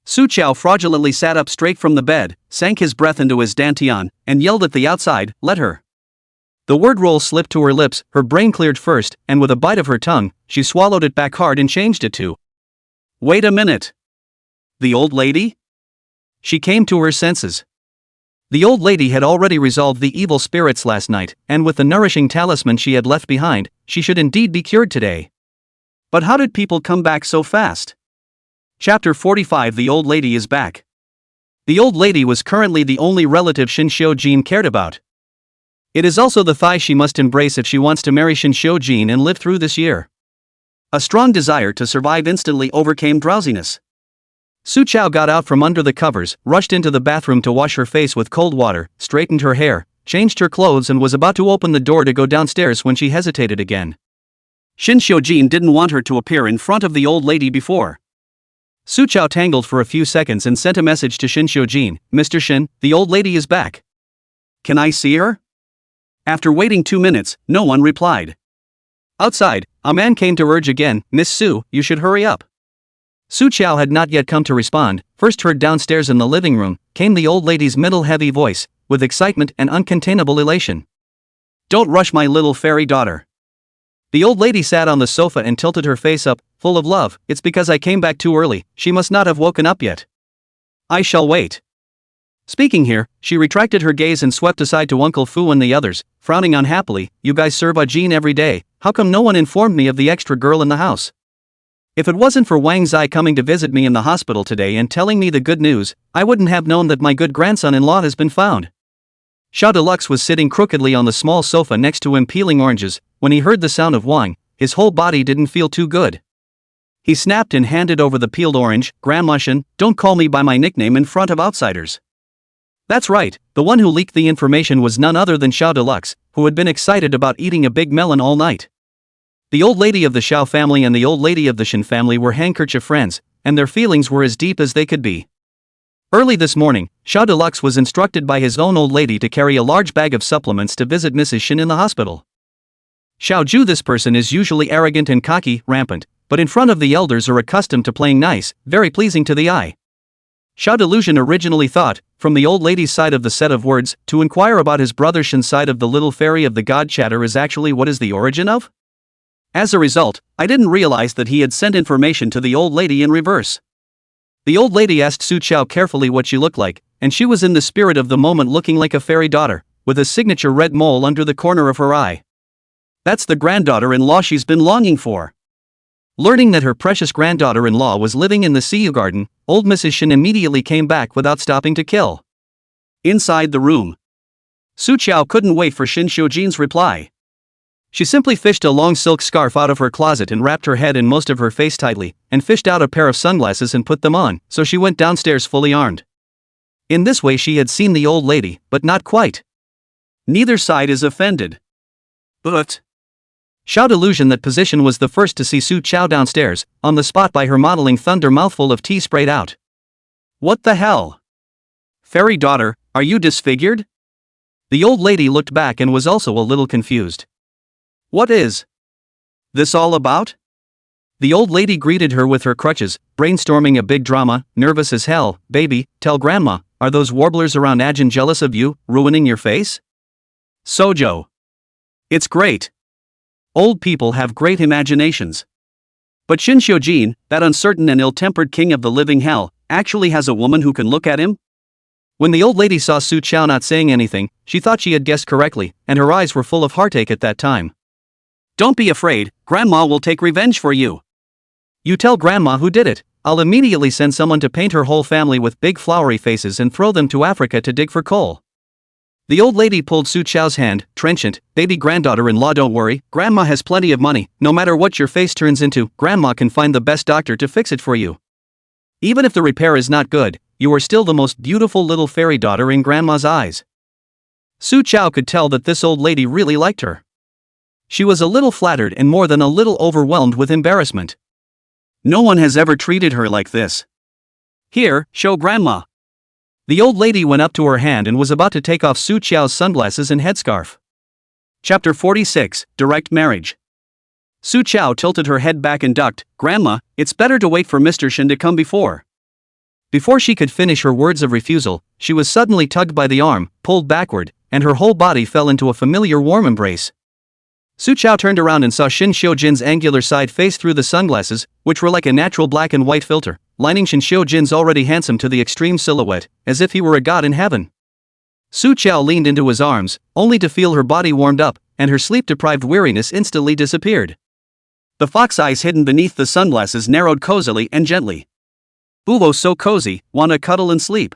Su Chao fraudulently sat up straight from the bed, sank his breath into his dantian, and yelled at the outside, let her. The word roll slipped to her lips, her brain cleared first, and with a bite of her tongue, she swallowed it back hard and changed it to. Wait a minute. The old lady? She came to her senses. The old lady had already resolved the evil spirits last night, and with the nourishing talisman she had left behind, she should indeed be cured today. But how did people come back so fast? Chapter 45. The old lady is back. The old lady was currently the only relative Shin Xiujin cared about. It is also the thigh she must embrace if she wants to marry Shin Xiujin and live through this year. A strong desire to survive instantly overcame drowsiness. Su Chao got out from under the covers, rushed into the bathroom to wash her face with cold water, straightened her hair, changed her clothes and was about to open the door to go downstairs when she hesitated again. Shin Xiujin didn't want her to appear in front of the old lady before. Su Chao tangled for a few seconds and sent a message to Shin Xiujin, Mr. Shin, the old lady is back. Can I see her? After waiting 2 minutes, no one replied. Outside, a man came to urge again, Miss Su, you should hurry up. Su Chao had not yet come to respond. First heard downstairs in the living room, came the old lady's middle heavy voice, with excitement and uncontainable elation. Don't rush my little fairy daughter. The old lady sat on the sofa and tilted her face up, full of love, it's because I came back too early, she must not have woken up yet. I shall wait. Speaking here, she retracted her gaze and swept aside to Uncle Fu and the others, frowning unhappily, you guys serve Ajin every day, how come no one informed me of the extra girl in the house? If it wasn't for Wang Zai coming to visit me in the hospital today and telling me the good news, I wouldn't have known that my good grandson-in-law has been found. Xiao Deluxe was sitting crookedly on the small sofa next to him peeling oranges. When he heard the sound of Wang, his whole body didn't feel too good. He snapped and handed over the peeled orange. Grandma Shin, don't call me by my nickname in front of outsiders. That's right, the one who leaked the information was none other than Xiao Deluxe, who had been excited about eating a big melon all night. The old lady of the Xiao family and the old lady of the Shin family were handkerchief friends, and their feelings were as deep as they could be. Early this morning, Xiao Deluxe was instructed by his own old lady to carry a large bag of supplements to visit Mrs. Shin in the hospital. Xiao Ju, this person is usually arrogant and cocky, rampant, but in front of the elders are accustomed to playing nice, very pleasing to the eye. Xiao Delusion originally thought, from the old lady's side of the set of words, to inquire about his brother Shin's side of the little fairy of the god chatter is actually what is the origin of? As a result, I didn't realize that he had sent information to the old lady in reverse. The old lady asked Su Chao carefully what she looked like, and she was in the spirit of the moment looking like a fairy daughter, with a signature red mole under the corner of her eye. That's the granddaughter-in-law she's been longing for. Learning that her precious granddaughter-in-law was living in the Siyu garden, old Mrs. Shin immediately came back without stopping to kill. Inside the room, Su Qiao couldn't wait for Shin Xiujin's reply. She simply fished a long silk scarf out of her closet and wrapped her head and most of her face tightly, and fished out a pair of sunglasses and put them on, so she went downstairs fully armed. In this way she had seen the old lady, but not quite. Neither side is offended. But Xiao delusion that position was the first to see Su Qiao downstairs, on the spot by her modeling thunder mouthful of tea sprayed out. What the hell? Fairy daughter, are you disfigured? The old lady looked back and was also a little confused. What is this all about? The old lady greeted her with her crutches, brainstorming a big drama, nervous as hell. Baby, tell grandma, are those warblers around Ajin jealous of you, ruining your face? Sojo. It's great. Old people have great imaginations. But Shin Xiujin, that uncertain and ill-tempered king of the living hell, actually has a woman who can look at him? When the old lady saw Su Qiao not saying anything, she thought she had guessed correctly, and her eyes were full of heartache at that time. Don't be afraid, Grandma will take revenge for you. You tell Grandma who did it. I'll immediately send someone to paint her whole family with big flowery faces and throw them to Africa to dig for coal. The old lady pulled Su Qiao's hand, trenchant. Baby granddaughter-in-law, don't worry, Grandma has plenty of money. No matter what your face turns into, Grandma can find the best doctor to fix it for you. Even if the repair is not good, you are still the most beautiful little fairy daughter in Grandma's eyes. Su Qiao could tell that this old lady really liked her. She was a little flattered and more than a little overwhelmed with embarrassment. No one has ever treated her like this. Here, show Grandma. The old lady went up to her hand and was about to take off Su Qiao's sunglasses and headscarf. Chapter 46, Direct Marriage. Su Qiao tilted her head back and ducked. Grandma, it's better to wait for Mr. Shin to come before. Before she could finish her words of refusal, she was suddenly tugged by the arm, pulled backward, and her whole body fell into a familiar warm embrace. Su Qiao turned around and saw Shin Xiujin's angular side face through the sunglasses, which were like a natural black and white filter, lining Shin Xiujin's already handsome to the extreme silhouette, as if he were a god in heaven. Su Qiao leaned into his arms, only to feel her body warmed up, and her sleep-deprived weariness instantly disappeared. The fox eyes hidden beneath the sunglasses narrowed cozily and gently. Ooh, oh, so cozy, wanna cuddle and sleep.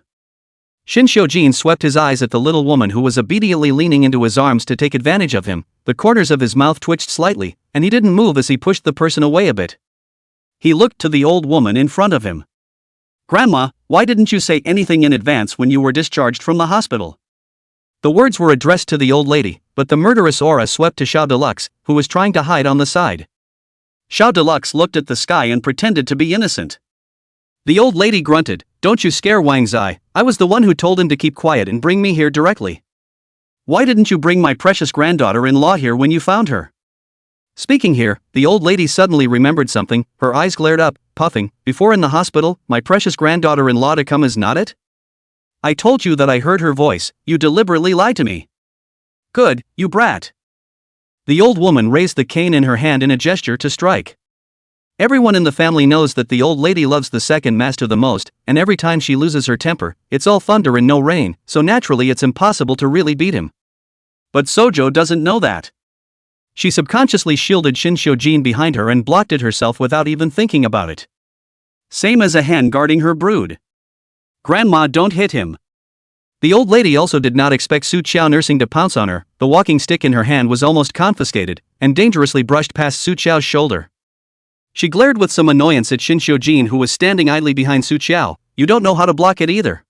Shin Xiujin swept his eyes at the little woman who was obediently leaning into his arms to take advantage of him. The corners of his mouth twitched slightly, and he didn't move as he pushed the person away a bit. He looked to the old woman in front of him. Grandma, why didn't you say anything in advance when you were discharged from the hospital? The words were addressed to the old lady, but the murderous aura swept to Xiao Deluxe, who was trying to hide on the side. Xiao Deluxe looked at the sky and pretended to be innocent. The old lady grunted, don't you scare Wang Zai, I was the one who told him to keep quiet and bring me here directly. Why didn't you bring my precious granddaughter-in-law here when you found her? Speaking here, the old lady suddenly remembered something, her eyes glared up, puffing, before in the hospital, my precious granddaughter-in-law to come is not it? I told you that I heard her voice, you deliberately lied to me. Good, you brat. The old woman raised the cane in her hand in a gesture to strike. Everyone in the family knows that the old lady loves the second master the most, and every time she loses her temper, it's all thunder and no rain, so naturally it's impossible to really beat him. But Sojo doesn't know that. She subconsciously shielded Shin Xiujin behind her and blocked it herself without even thinking about it. Same as a hen guarding her brood. Grandma, don't hit him. The old lady also did not expect Su Qiao nursing to pounce on her. The walking stick in her hand was almost confiscated, and dangerously brushed past Su Qiao's shoulder. She glared with some annoyance at Shin Xiujin, who was standing idly behind Su Qiao. You don't know how to block it either.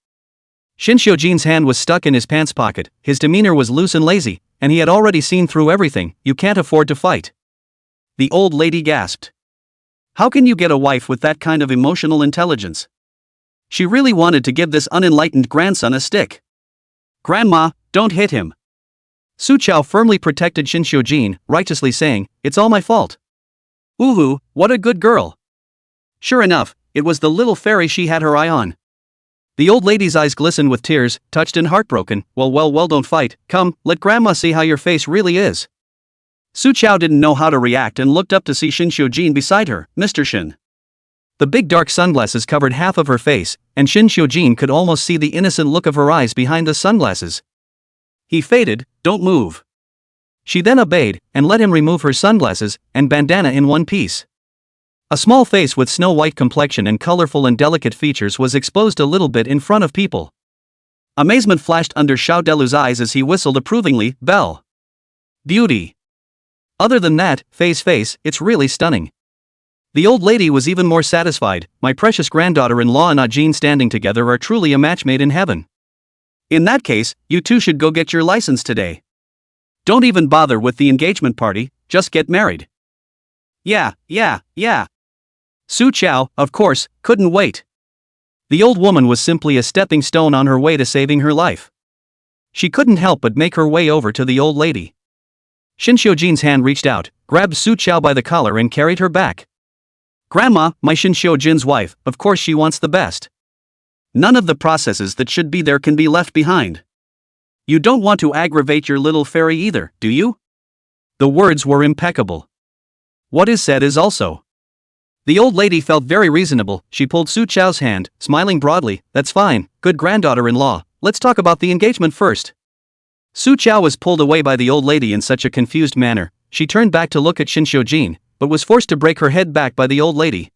Shin Xiujin's hand was stuck in his pants pocket, his demeanor was loose and lazy, and he had already seen through everything. You can't afford to fight. The old lady gasped. How can you get a wife with that kind of emotional intelligence? She really wanted to give this unenlightened grandson a stick. Grandma, don't hit him. Su Qiao firmly protected Shin Xiujin, righteously saying, it's all my fault. Ooh, what a good girl. Sure enough, it was the little fairy she had her eye on. The old lady's eyes glistened with tears, touched and heartbroken. Well, don't fight, come, let Grandma see how your face really is. Su Qiao didn't know how to react and looked up to see Shin Xiujin beside her. Mr. Shin. The big dark sunglasses covered half of her face, and Shin Xiujin could almost see the innocent look of her eyes behind the sunglasses. He faded, don't move. She then obeyed, and let him remove her sunglasses and bandana in one piece. A small face with snow-white complexion and colorful and delicate features was exposed a little bit in front of people. Amazement flashed under Xiao Delu's eyes as he whistled approvingly, "Belle. Beauty. Other than that, face, it's really stunning." The old lady was even more satisfied. "My precious granddaughter-in-law and Ajin standing together are truly a match made in heaven. In that case, you two should go get your license today. Don't even bother with the engagement party, just get married." Yeah. Su Chao, of course, couldn't wait. The old woman was simply a stepping stone on her way to saving her life. She couldn't help but make her way over to the old lady. Shin Xiujin's hand reached out, grabbed Su Chao by the collar and carried her back. "Grandma, my Shin Xiujin's wife, of course she wants the best. None of the processes that should be there can be left behind. You don't want to aggravate your little fairy either, do you?" The words were impeccable. What is said is also. The old lady felt very reasonable. She pulled Su Chao's hand, smiling broadly. "That's fine, good granddaughter-in-law, let's talk about the engagement first." Su Chao was pulled away by the old lady in such a confused manner. She turned back to look at Shin Xiujin, but was forced to break her head back by the old lady.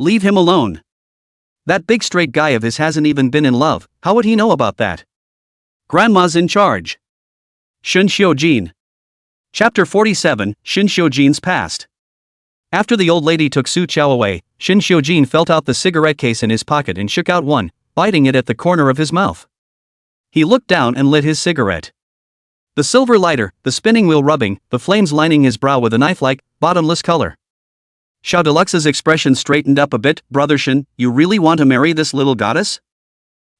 "Leave him alone. That big straight guy of his hasn't even been in love, how would he know about that? Grandma's in charge." Shin Xiujin. Chapter 47, Shin Xiujin's Past. After the old lady took Su Chao away, Shin Xiujin felt out the cigarette case in his pocket and shook out one, biting it at the corner of his mouth. He looked down and lit his cigarette. The silver lighter, the spinning wheel rubbing, the flames lining his brow with a knife-like, bottomless color. Xiao Deluxe's expression straightened up a bit. "Brother Shin, you really want to marry this little goddess?"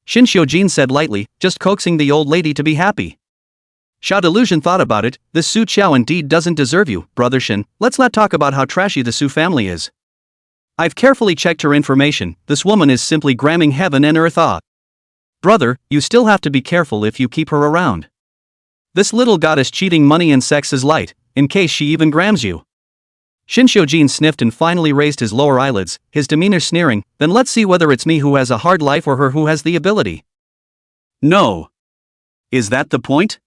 Shin Xiujin said lightly, just coaxing the old lady to be happy. Xiao Delusion thought about it. "This Su Chao indeed doesn't deserve you, Brother Shin. Let's not talk about how trashy the Su family is. I've carefully checked her information. This woman is simply gramming heaven and earth. Brother, you still have to be careful if you keep her around. This little goddess cheating money and sex is light, in case she even grams you." Shin Xiujin sniffed and finally raised his lower eyelids, his demeanor sneering. "Then let's see whether it's me who has a hard life or her who has the ability." "No. Is that the point?"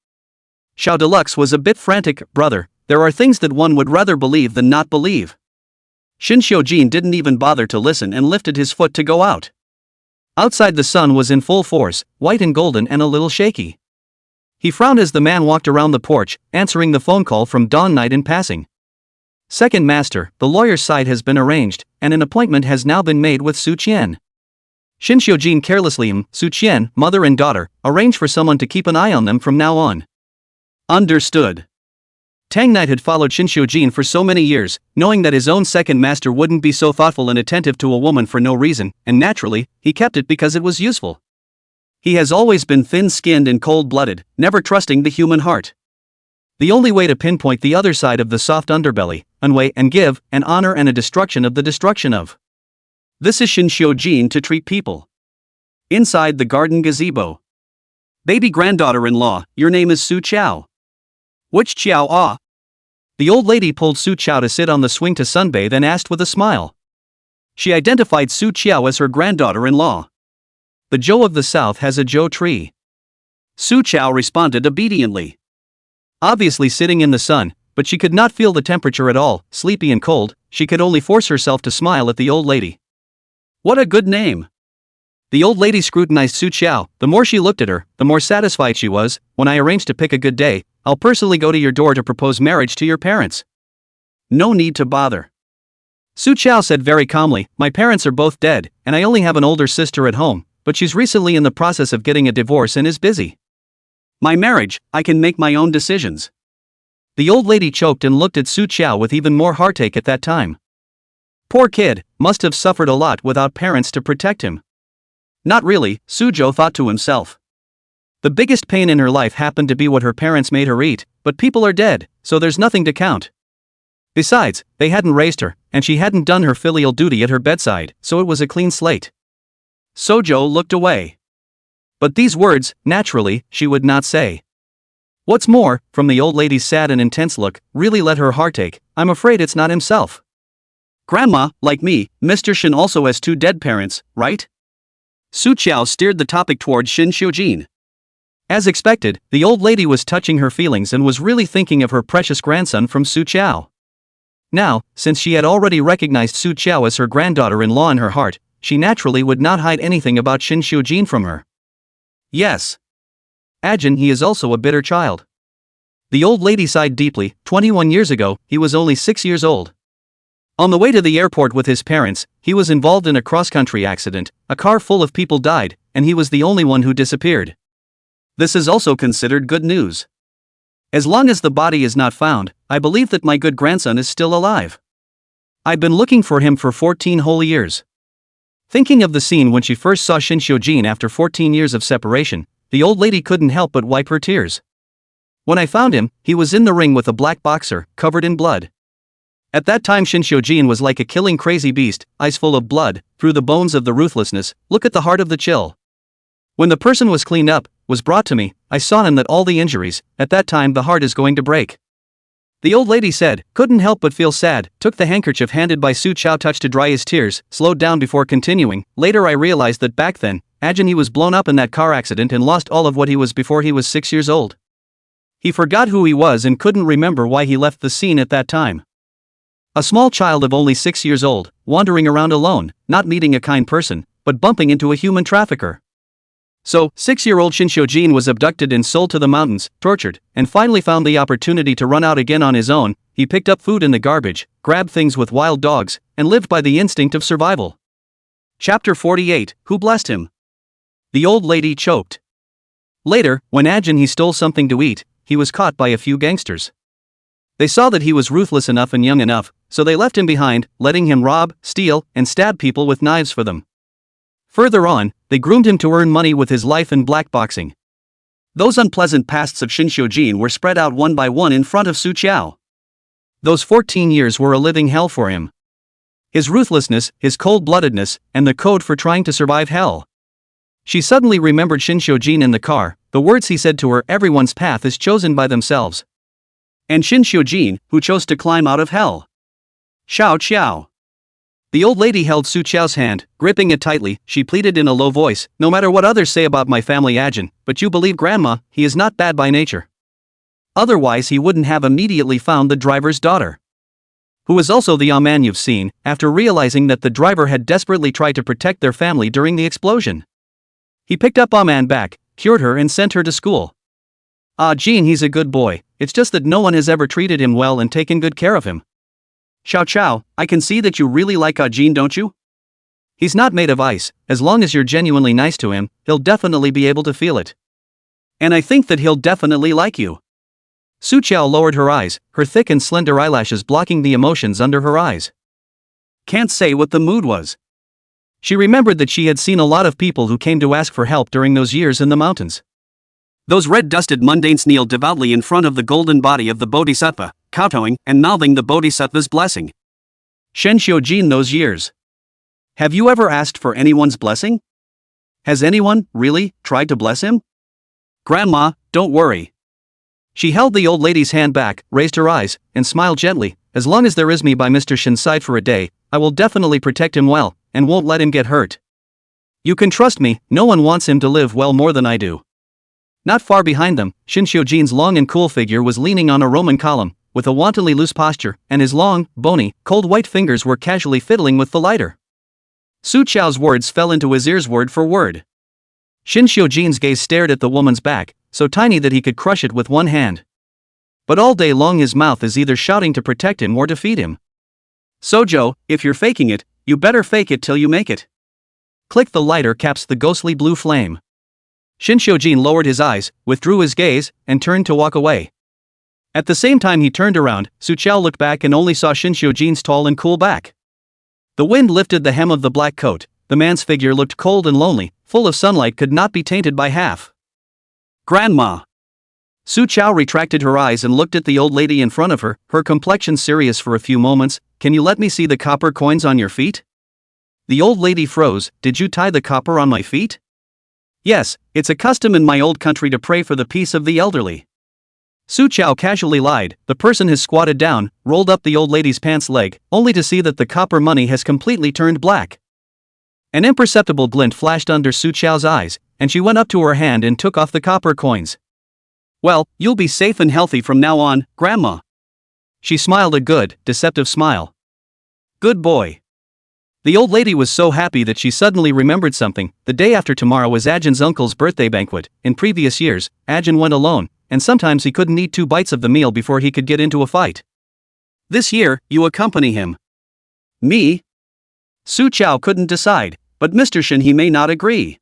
Xiao Deluxe was a bit frantic. "Brother, there are things that one would rather believe than not believe." Shin Xiujin didn't even bother to listen and lifted his foot to go out. Outside the sun was in full force, white and golden and a little shaky. He frowned as the man walked around the porch, answering the phone call from Dawn Knight in passing. "Second Master, the lawyer's side has been arranged, and an appointment has now been made with Su Qian." Shin Xiujin carelessly, "Su Qian, mother and daughter, arrange for someone to keep an eye on them from now on." Understood. Tang Knight had followed Shin Xiujin for so many years, knowing that his own second master wouldn't be so thoughtful and attentive to a woman for no reason, and naturally, he kept it because it was useful. He has always been thin-skinned and cold-blooded, never trusting the human heart. The only way to pinpoint the other side of the soft underbelly, unweigh and give, an honor and a destruction of the destruction of. This is Shin Xiujin to treat people. Inside the garden gazebo. "Baby granddaughter-in-law, your name is Su Chao." "Which Chao? The old lady pulled Su Chao to sit on the swing to sunbathe and asked with a smile. She identified Su Chao as her granddaughter-in-law. "The Zhou of the South has a Zhou tree." Su Chao responded obediently. Obviously sitting in the sun, but she could not feel the temperature at all, sleepy and cold. She could only force herself to smile at the old lady. "What a good name." The old lady scrutinized Su Chao. The more she looked at her, the more satisfied she was. "When I arrange to pick a good day, I'll personally go to your door to propose marriage to your parents." "No need to bother." Su Chao said very calmly, "My parents are both dead, and I only have an older sister at home, but she's recently in the process of getting a divorce and is busy. My marriage, I can make my own decisions." The old lady choked and looked at Su Chao with even more heartache at that time. Poor kid, must have suffered a lot without parents to protect him. Not really, Suzhou thought to himself. The biggest pain in her life happened to be what her parents made her eat, but people are dead, so there's nothing to count. Besides, they hadn't raised her, and she hadn't done her filial duty at her bedside, so it was a clean slate. Suzhou looked away. But these words, naturally, she would not say. What's more, from the old lady's sad and intense look, really let her heartache. "I'm afraid it's not himself." "Grandma, like me, Mr. Shin also has two dead parents, right?" Su Chao steered the topic toward Shin Xiujin. As expected, the old lady was touching her feelings and was really thinking of her precious grandson from Su Chao. Now, since she had already recognized Su Qiao as her granddaughter-in-law in her heart, she naturally would not hide anything about Shin Xiujin from her. Yes. Ajin, he is also a bitter child. The old lady sighed deeply. 21 years ago, he was only 6 years old. On the way to the airport with his parents, he was involved in a cross-country accident, a car full of people died, and he was the only one who disappeared. This is also considered good news. As long as the body is not found, I believe that my good grandson is still alive. I've been looking for him for 14 whole years. Thinking of the scene when she first saw Shin Xiujin after 14 years of separation, the old lady couldn't help but wipe her tears. When I found him, he was in the ring with a black boxer, covered in blood. At that time Shin Xiujin was like a killing crazy beast, eyes full of blood, through the bones of the ruthlessness, look at the heart of the chill. When the person was cleaned up, was brought to me, I saw him that all the injuries, at that time the heart is going to break. The old lady said, couldn't help but feel sad, took the handkerchief handed by Su Qiao touch to dry his tears, slowed down before continuing. Later I realized that back then, Ajin he was blown up in that car accident and lost all of what he was before he was 6 years old. He forgot who he was and couldn't remember why he left the scene at that time. A small child of only 6 years old, wandering around alone, not meeting a kind person, but bumping into a human trafficker. So, 6-year-old Shin Xiujin was abducted and sold to the mountains, tortured, and finally found the opportunity to run out again on his own. He picked up food in the garbage, grabbed things with wild dogs, and lived by the instinct of survival. Chapter 48, Who blessed him? The old lady choked. Later, when Ajin he stole something to eat, he was caught by a few gangsters. They saw that he was ruthless enough and young enough, so they left him behind, letting him rob, steal, and stab people with knives for them. Further on, they groomed him to earn money with his life in blackboxing. Those unpleasant pasts of Shin Xiujin were spread out one by one in front of Su Qiao. Those 14 years were a living hell for him. His ruthlessness, his cold-bloodedness, and the code for trying to survive hell. She suddenly remembered Shin Xiujin in the car, the words he said to her, everyone's path is chosen by themselves. And Shin Xiujin, who chose to climb out of hell. Xiao Qiao. The old lady held Su Qiao's hand, gripping it tightly. She pleaded in a low voice, no matter what others say about my family Ajin, but you believe grandma, he is not bad by nature. Otherwise he wouldn't have immediately found the driver's daughter. Who was also the man you've seen, after realizing that the driver had desperately tried to protect their family during the explosion. He picked up Aman back, cured her and sent her to school. Jean he's a good boy, it's just that no one has ever treated him well and taken good care of him. Xiao Qiao, I can see that you really like Jean, don't you? He's not made of ice, as long as you're genuinely nice to him, he'll definitely be able to feel it. And I think that he'll definitely like you. Su Qiao lowered her eyes, her thick and slender eyelashes blocking the emotions under her eyes. Can't say what the mood was. She remembered that she had seen a lot of people who came to ask for help during those years in the mountains. Those red-dusted mundanes kneeled devoutly in front of the golden body of the Bodhisattva, kowtowing and mouthing the Bodhisattva's blessing. Shin Xiujin those years. Have you ever asked for anyone's blessing? Has anyone, really, tried to bless him? Grandma, don't worry. She held the old lady's hand back, raised her eyes, and smiled gently. As long as there is me by Mr. Shin's side for a day, I will definitely protect him well, and won't let him get hurt. You can trust me, no one wants him to live well more than I do. Not far behind them, Shin Xiujin's long and cool figure was leaning on a Roman column, with a wantonly loose posture, and his long, bony, cold white fingers were casually fiddling with the lighter. Su Qiao's words fell into his ears word for word. Shin Xiujin's gaze stared at the woman's back, so tiny that he could crush it with one hand. But all day long his mouth is either shouting to protect him or defeat him. Sojo, if you're faking it, you better fake it till you make it. Click the lighter caps the ghostly blue flame. Shin Xiujin lowered his eyes, withdrew his gaze, and turned to walk away. At the same time he turned around, Su Qiao looked back and only saw Shin Xiujin's tall and cool back. The wind lifted the hem of the black coat, the man's figure looked cold and lonely, full of sunlight could not be tainted by half. Grandma. Su Qiao retracted her eyes and looked at the old lady in front of her, her complexion serious for a few moments. Can you let me see the copper coins on your feet? The old lady froze. Did you tie the copper on my feet? Yes, it's a custom in my old country to pray for the peace of the elderly. Su Qiao casually lied. The person has squatted down, rolled up the old lady's pants leg, only to see that the copper money has completely turned black. An imperceptible glint flashed under Su Qiao's eyes, and she went up to her hand and took off the copper coins. Well, you'll be safe and healthy from now on, Grandma. She smiled a good, deceptive smile. Good boy. The old lady was so happy that she suddenly remembered something. The day after tomorrow was Ajin's uncle's birthday banquet. In previous years, Ajin went alone, and sometimes he couldn't eat 2 bites of the meal before he could get into a fight. This year, you accompany him. Me? Su Chao couldn't decide, but Mr. Shin he may not agree.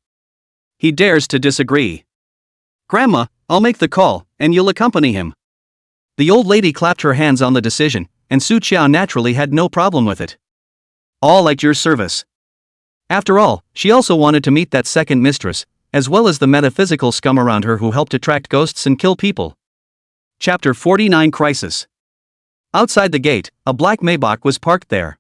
He dares to disagree. Grandma, I'll make the call, and you'll accompany him. The old lady clapped her hands on the decision, and Su Chao naturally had no problem with it. All at your service. After all, she also wanted to meet that second mistress, as well as the metaphysical scum around her who helped attract ghosts and kill people. Chapter 49 Crisis. Outside the gate, a black Maybach was parked there.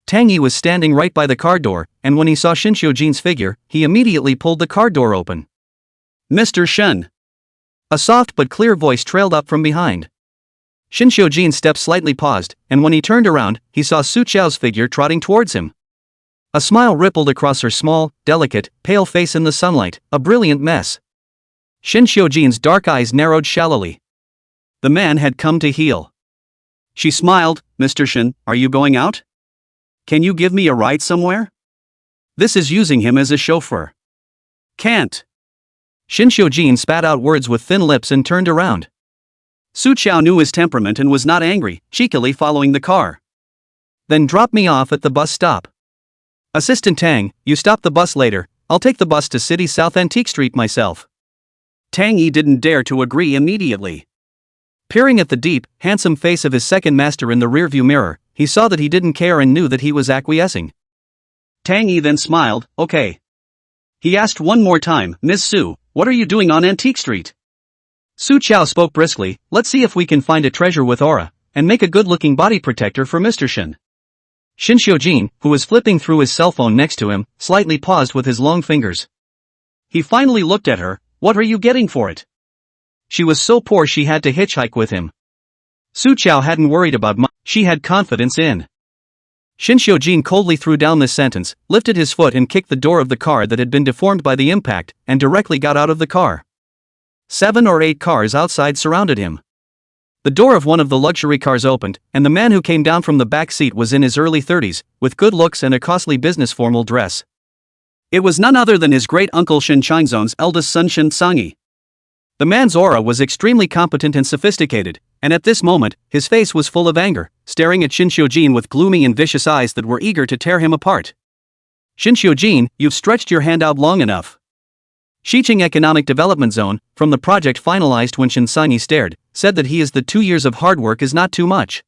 Tang Yi was standing right by the car door, and when he saw Shin Xiujin's figure, he immediately pulled the car door open. Mr. Shen. A soft but clear voice trailed up from behind. Shin Xiujin's step slightly paused, and when he turned around, he saw Su Chao's figure trotting towards him. A smile rippled across her small, delicate, pale face in the sunlight, a brilliant mess. Shin Xiujin's dark eyes narrowed shallowly. The man had come to heal. She smiled. Mr. Shin, are you going out? Can you give me a ride somewhere? This is using him as a chauffeur. Can't. Shin Xiujin spat out words with thin lips and turned around. Su Chao knew his temperament and was not angry, cheekily following the car. Then drop me off at the bus stop. Assistant Tang, you stop the bus later, I'll take the bus to City South Antique Street myself. Tang Yi didn't dare to agree immediately. Peering at the deep, handsome face of his second master in the rearview mirror, he saw that he didn't care and knew that he was acquiescing. Tang Yi then smiled. Okay. He asked one more time, Ms. Su, what are you doing on Antique Street? Su Chao spoke briskly, let's see if we can find a treasure with aura, and make a good-looking body protector for Mr. Shin. Shin Xiujin, who was flipping through his cell phone next to him, slightly paused with his long fingers. He finally looked at her. What are you getting for it? She was so poor she had to hitchhike with him. Su Chao hadn't worried about money, she had confidence in. Shin Xiujin coldly threw down this sentence, lifted his foot and kicked the door of the car that had been deformed by the impact, and directly got out of the car. 7 or 8 cars outside surrounded him. The door of one of the luxury cars opened, and the man who came down from the back seat was in his early 30s, with good looks and a costly business formal dress. It was none other than his great-uncle Shin Changzong's eldest son Shin Sangi. The man's aura was extremely competent and sophisticated, and at this moment, his face was full of anger, staring at Shin Xiujin with gloomy and vicious eyes that were eager to tear him apart. Shin Xiujin, you've stretched your hand out long enough. Xiqing Economic Development Zone, from the project finalized when Shin Sangi stared, said that the 2 years of hard work is not too much.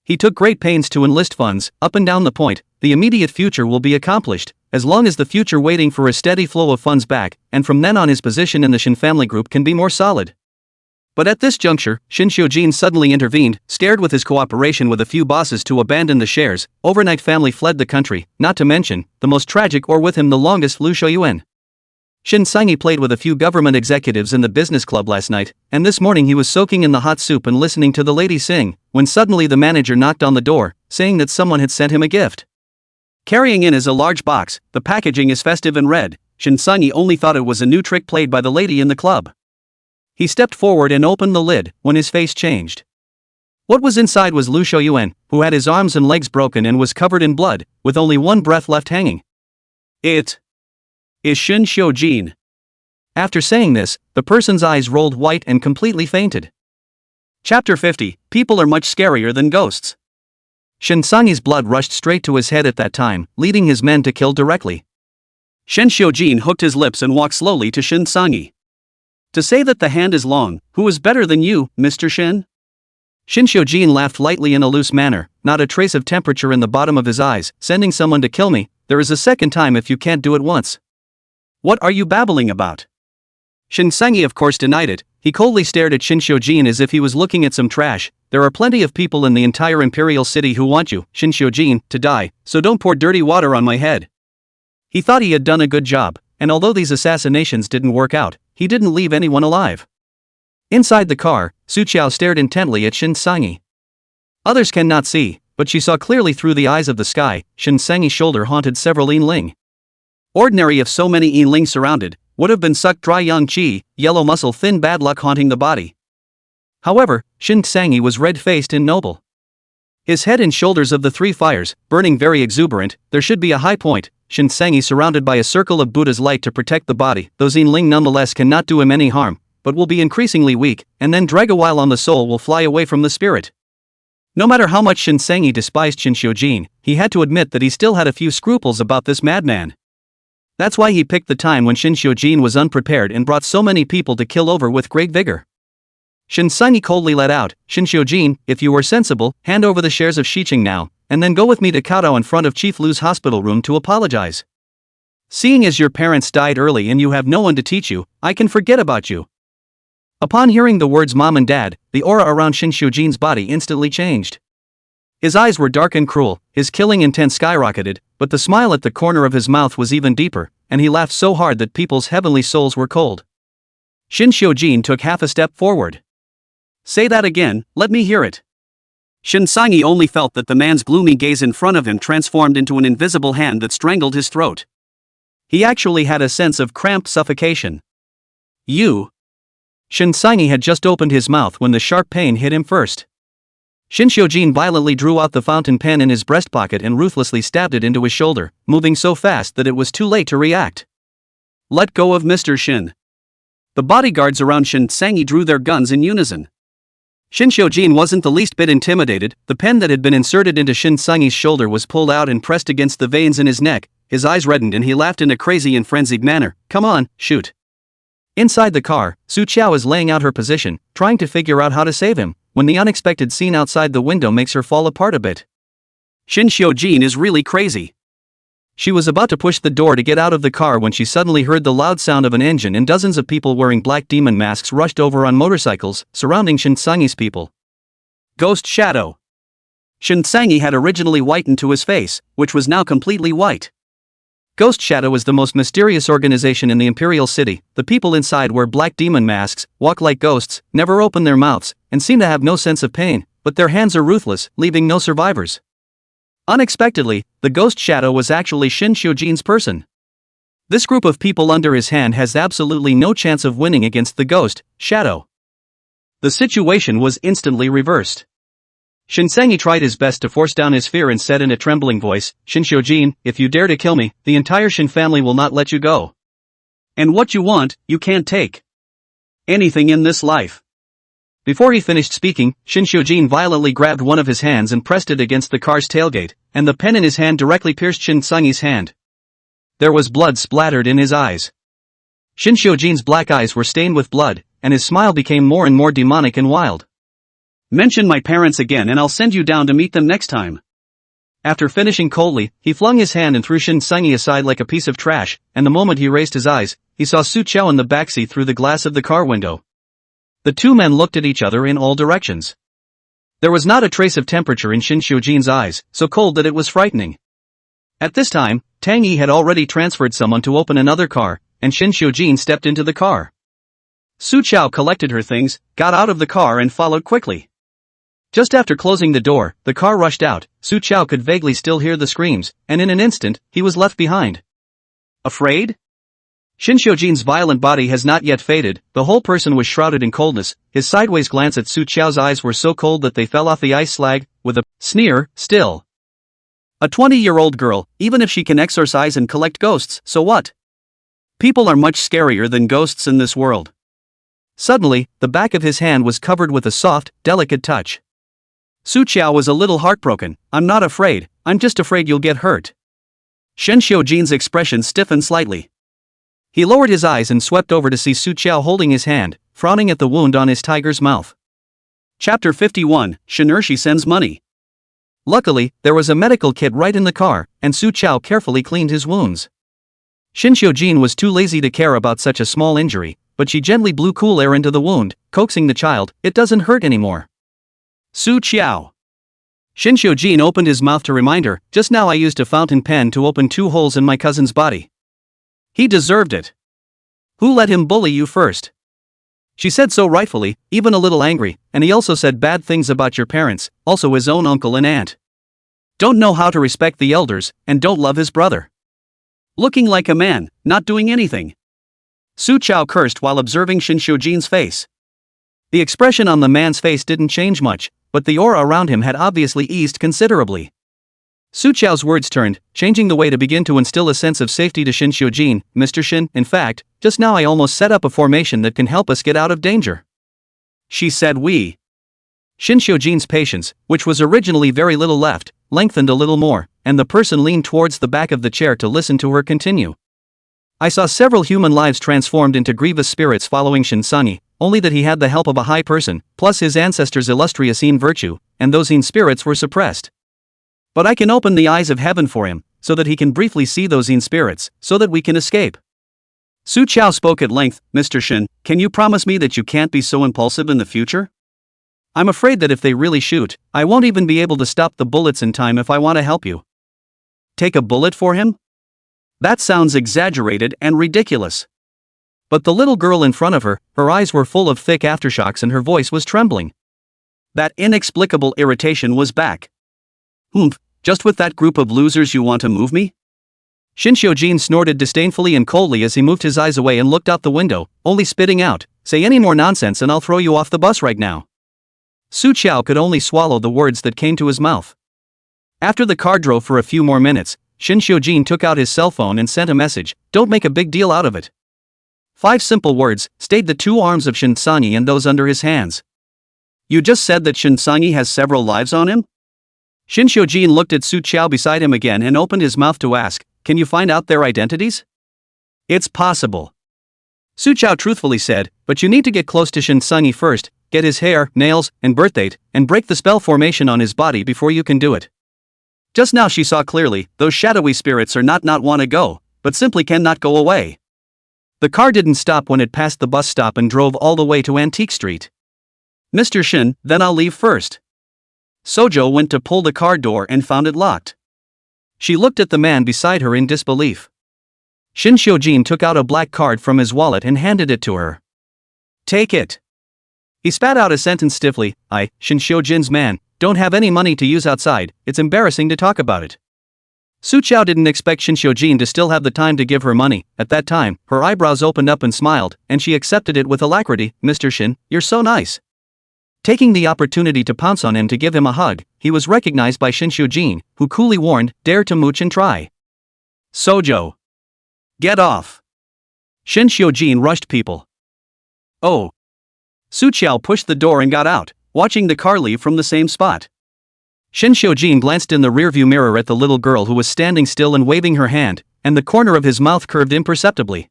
He took great pains to enlist funds, up and down the point, the immediate future will be accomplished, as long as the future waiting for a steady flow of funds back, and from then on his position in the Shin family group can be more solid. But at this juncture, Shin Xiujin suddenly intervened, stared with his cooperation with a few bosses to abandon the shares, overnight family fled the country, not to mention, the most tragic or with him the longest Lu Shoyuan. Shin Sangi played with a few government executives in the business club last night, and this morning he was soaking in the hot soup and listening to the ladies sing, when suddenly the manager knocked on the door, saying that someone had sent him a gift. Carrying in is a large box, the packaging is festive and red. Shin Sangi only thought it was a new trick played by the lady in the club. He stepped forward and opened the lid, when his face changed. What was inside was Lu Shoyuan, who had his arms and legs broken and was covered in blood, with only one breath left hanging. It is Shin Xiujin. After saying this, the person's eyes rolled white and completely fainted. Chapter 50, People are much scarier than ghosts. Shin Sangi's blood rushed straight to his head at that time, leading his men to kill directly. Shin Xiujin hooked his lips and walked slowly to Shin Sangi. To say that the hand is long, who is better than you, Mr. Shin? Shin Xiujin laughed lightly in a loose manner, not a trace of temperature in the bottom of his eyes. Sending someone to kill me, there is a second time if you can't do it once. What are you babbling about? Shin Sangi of course denied it. He coldly stared at Shin Xiujin as if he was looking at some trash. There are plenty of people in the entire imperial city who want you, Shin Xiujin, to die, so don't pour dirty water on my head. He thought he had done a good job, and although these assassinations didn't work out, he didn't leave anyone alive. Inside the car, Su Chao stared intently at Shin Sangi. Others cannot see, but she saw clearly through the eyes of the sky. Shin Sangi's shoulder haunted several Yinling. Ordinary if so many Yinling surrounded, would have been sucked dry. Yang qi, yellow muscle, thin bad luck haunting the body. However, Shin Sangi was red-faced and noble. His head and shoulders of the three fires, burning very exuberant, there should be a high point, Shin Sangi surrounded by a circle of Buddha's light to protect the body, though Ling nonetheless cannot do him any harm, but will be increasingly weak, and then drag a while on the soul will fly away from the spirit. No matter how much Shin Sangi despised Shin Xiujin, he had to admit that he still had a few scruples about this madman. That's why he picked the time when Shin Xiujin was unprepared and brought so many people to kill over with great vigor. Shin Sangi coldly let out, Shin Xiujin, if you were sensible, hand over the shares of Shiqing now, and then go with me to Kaodao in front of Chief Lu's hospital room to apologize. Seeing as your parents died early and you have no one to teach you, I can forget about you. Upon hearing the words mom and dad, the aura around Shin Xiujin's body instantly changed. His eyes were dark and cruel, his killing intent skyrocketed, but the smile at the corner of his mouth was even deeper, and he laughed so hard that people's heavenly souls were cold. Shin Xiujin took half a step forward. Say that again, let me hear it. Shin Sangi only felt that the man's gloomy gaze in front of him transformed into an invisible hand that strangled his throat. He actually had a sense of cramped suffocation. You. Shin Sangi had just opened his mouth when the sharp pain hit him first. Shin Xiujin violently drew out the fountain pen in his breast pocket and ruthlessly stabbed it into his shoulder, moving so fast that it was too late to react. Let go of Mr. Shin. The bodyguards around Shin Sangi drew their guns in unison. Shin Xiujin wasn't the least bit intimidated. The pen that had been inserted into Shin Sangi's shoulder was pulled out and pressed against the veins in his neck. His eyes reddened and he laughed in a crazy and frenzied manner. Come on, shoot. Inside the car, Su Qiao is laying out her position, trying to figure out how to save him, when the unexpected scene outside the window makes her fall apart a bit. Shin Xiujin is really crazy. She was about to push the door to get out of the car when she suddenly heard the loud sound of an engine and dozens of people wearing black demon masks rushed over on motorcycles, surrounding Shin Sangi's people. Ghost Shadow. Shin Sangi had originally whitened to his face, which was now completely white. Ghost Shadow is the most mysterious organization in the Imperial City. The people inside wear black demon masks, walk like ghosts, never open their mouths, and seem to have no sense of pain, but their hands are ruthless, leaving no survivors. Unexpectedly, the Ghost Shadow was actually Shin Xiujin's person. This group of people under his hand has absolutely no chance of winning against the Ghost Shadow. The situation was instantly reversed. Shin Sangi tried his best to force down his fear and said in a trembling voice, Shin Xiujin, if you dare to kill me, the entire Shin family will not let you go. And what you want, you can't take. Anything in this life. Before he finished speaking, Shin Xiujin violently grabbed one of his hands and pressed it against the car's tailgate, and the pen in his hand directly pierced Shin Sangi's hand. There was blood splattered in his eyes. Shin Xiujin's black eyes were stained with blood, and his smile became more and more demonic and wild. Mention my parents again and I'll send you down to meet them next time. After finishing coldly, he flung his hand and threw Shin Sangi aside like a piece of trash, and the moment he raised his eyes, he saw Su Qiao in the backseat through the glass of the car window. The two men looked at each other in all directions. There was not a trace of temperature in Shin Xiujin's eyes, so cold that it was frightening. At this time, Tang Yi had already transferred someone to open another car, and Shin Xiujin stepped into the car. Su Qiao collected her things, got out of the car and followed quickly. Just after closing the door, the car rushed out. Su Qiao could vaguely still hear the screams, and in an instant, he was left behind. Afraid? Shin Xiujin's violent body has not yet faded, the whole person was shrouded in coldness. His sideways glance at Su Qiao's eyes were so cold that they fell off the ice slag, with a sneer, still. A 20-year-old girl, even if she can exorcise and collect ghosts, so what? People are much scarier than ghosts in this world. Suddenly, the back of his hand was covered with a soft, delicate touch. Su Qiao was a little heartbroken. I'm not afraid, I'm just afraid you'll get hurt. Shin Xiujin's expression stiffened slightly. He lowered his eyes and swept over to see Su Qiao holding his hand, frowning at the wound on his tiger's mouth. Chapter 51, Shin Ershi sends money. Luckily, there was a medical kit right in the car, and Su Qiao carefully cleaned his wounds. Shin Xiujin was too lazy to care about such a small injury, but she gently blew cool air into the wound, coaxing the child, it doesn't hurt anymore. Su Qiao. Shin Xiujin opened his mouth to remind her, just now I used a fountain pen to open 2 holes in my cousin's body. He deserved it. Who let him bully you first? She said so rightfully, even a little angry, and he also said bad things about your parents, also his own uncle and aunt. Don't know how to respect the elders, and don't love his brother. Looking like a man, not doing anything. Su Qiao cursed while observing Shin Xiujin's face. The expression on the man's face didn't change much, but the aura around him had obviously eased considerably. Su Qiao's words turned, changing the way to begin to instill a sense of safety to Shin Xiujin. Mr. Shin, in fact, just now I almost set up a formation that can help us get out of danger. She said we. Shin Xiujin's patience, which was originally very little left, lengthened a little more, and the person leaned towards the back of the chair to listen to her continue. I saw several human lives transformed into grievous spirits following Shin Sanyi, only that he had the help of a high person, plus his ancestors' illustrious Yin virtue, and those Yin spirits were suppressed. But I can open the eyes of heaven for him, so that he can briefly see those Yin spirits, so that we can escape. Su Qiao spoke at length. Mr. Shin, can you promise me that you can't be so impulsive in the future? I'm afraid that if they really shoot, I won't even be able to stop the bullets in time if I want to help you. Take a bullet for him? That sounds exaggerated and ridiculous. But the little girl in front of her, her eyes were full of thick aftershocks and her voice was trembling. That inexplicable irritation was back. Just with that group of losers you want to move me? Shin Xiujin snorted disdainfully and coldly as he moved his eyes away and looked out the window, only spitting out, "Say any more nonsense and I'll throw you off the bus right now." Su Qiao could only swallow the words that came to his mouth. After the car drove for a few more minutes, Shin Xiujin took out his cell phone and sent a message. "Don't make a big deal out of it." 5 simple words stayed the 2 arms of Shin Sanyi and those under his hands. You just said that Shin Sanyi has several lives on him? Shin Xiujin looked at Su Qiao beside him again and opened his mouth to ask, "Can you find out their identities?" "It's possible," Su Qiao truthfully said, "but you need to get close to Shin Sanyi first, get his hair, nails, and birthdate, and break the spell formation on his body before you can do it." Just now she saw clearly, those shadowy spirits are not want to go, but simply cannot go away. The car didn't stop when it passed the bus stop and drove all the way to Antique Street. "Mr. Shin, then I'll leave first." Sojo went to pull the car door and found it locked. She looked at the man beside her in disbelief. Shin Xiujin took out a black card from his wallet and handed it to her. "Take it." He spat out a sentence stiffly. "I, Shin Xiujin's man, don't have any money to use outside, it's embarrassing to talk about it." Su Qiao didn't expect Shin Xiujin to still have the time to give her money. At that time, her eyebrows opened up and smiled, and she accepted it with alacrity. "Mr. Shin, you're so nice." Taking the opportunity to pounce on him to give him a hug, he was recognized by Shin Xiujin, who coolly warned, "Dare to mooch and try." "Sojo, get off." Shin Xiujin rushed people. "Oh." Su Qiao pushed the door and got out, watching the car leave from the same spot. Shin Xiujin glanced in the rearview mirror at the little girl who was standing still and waving her hand, and the corner of his mouth curved imperceptibly.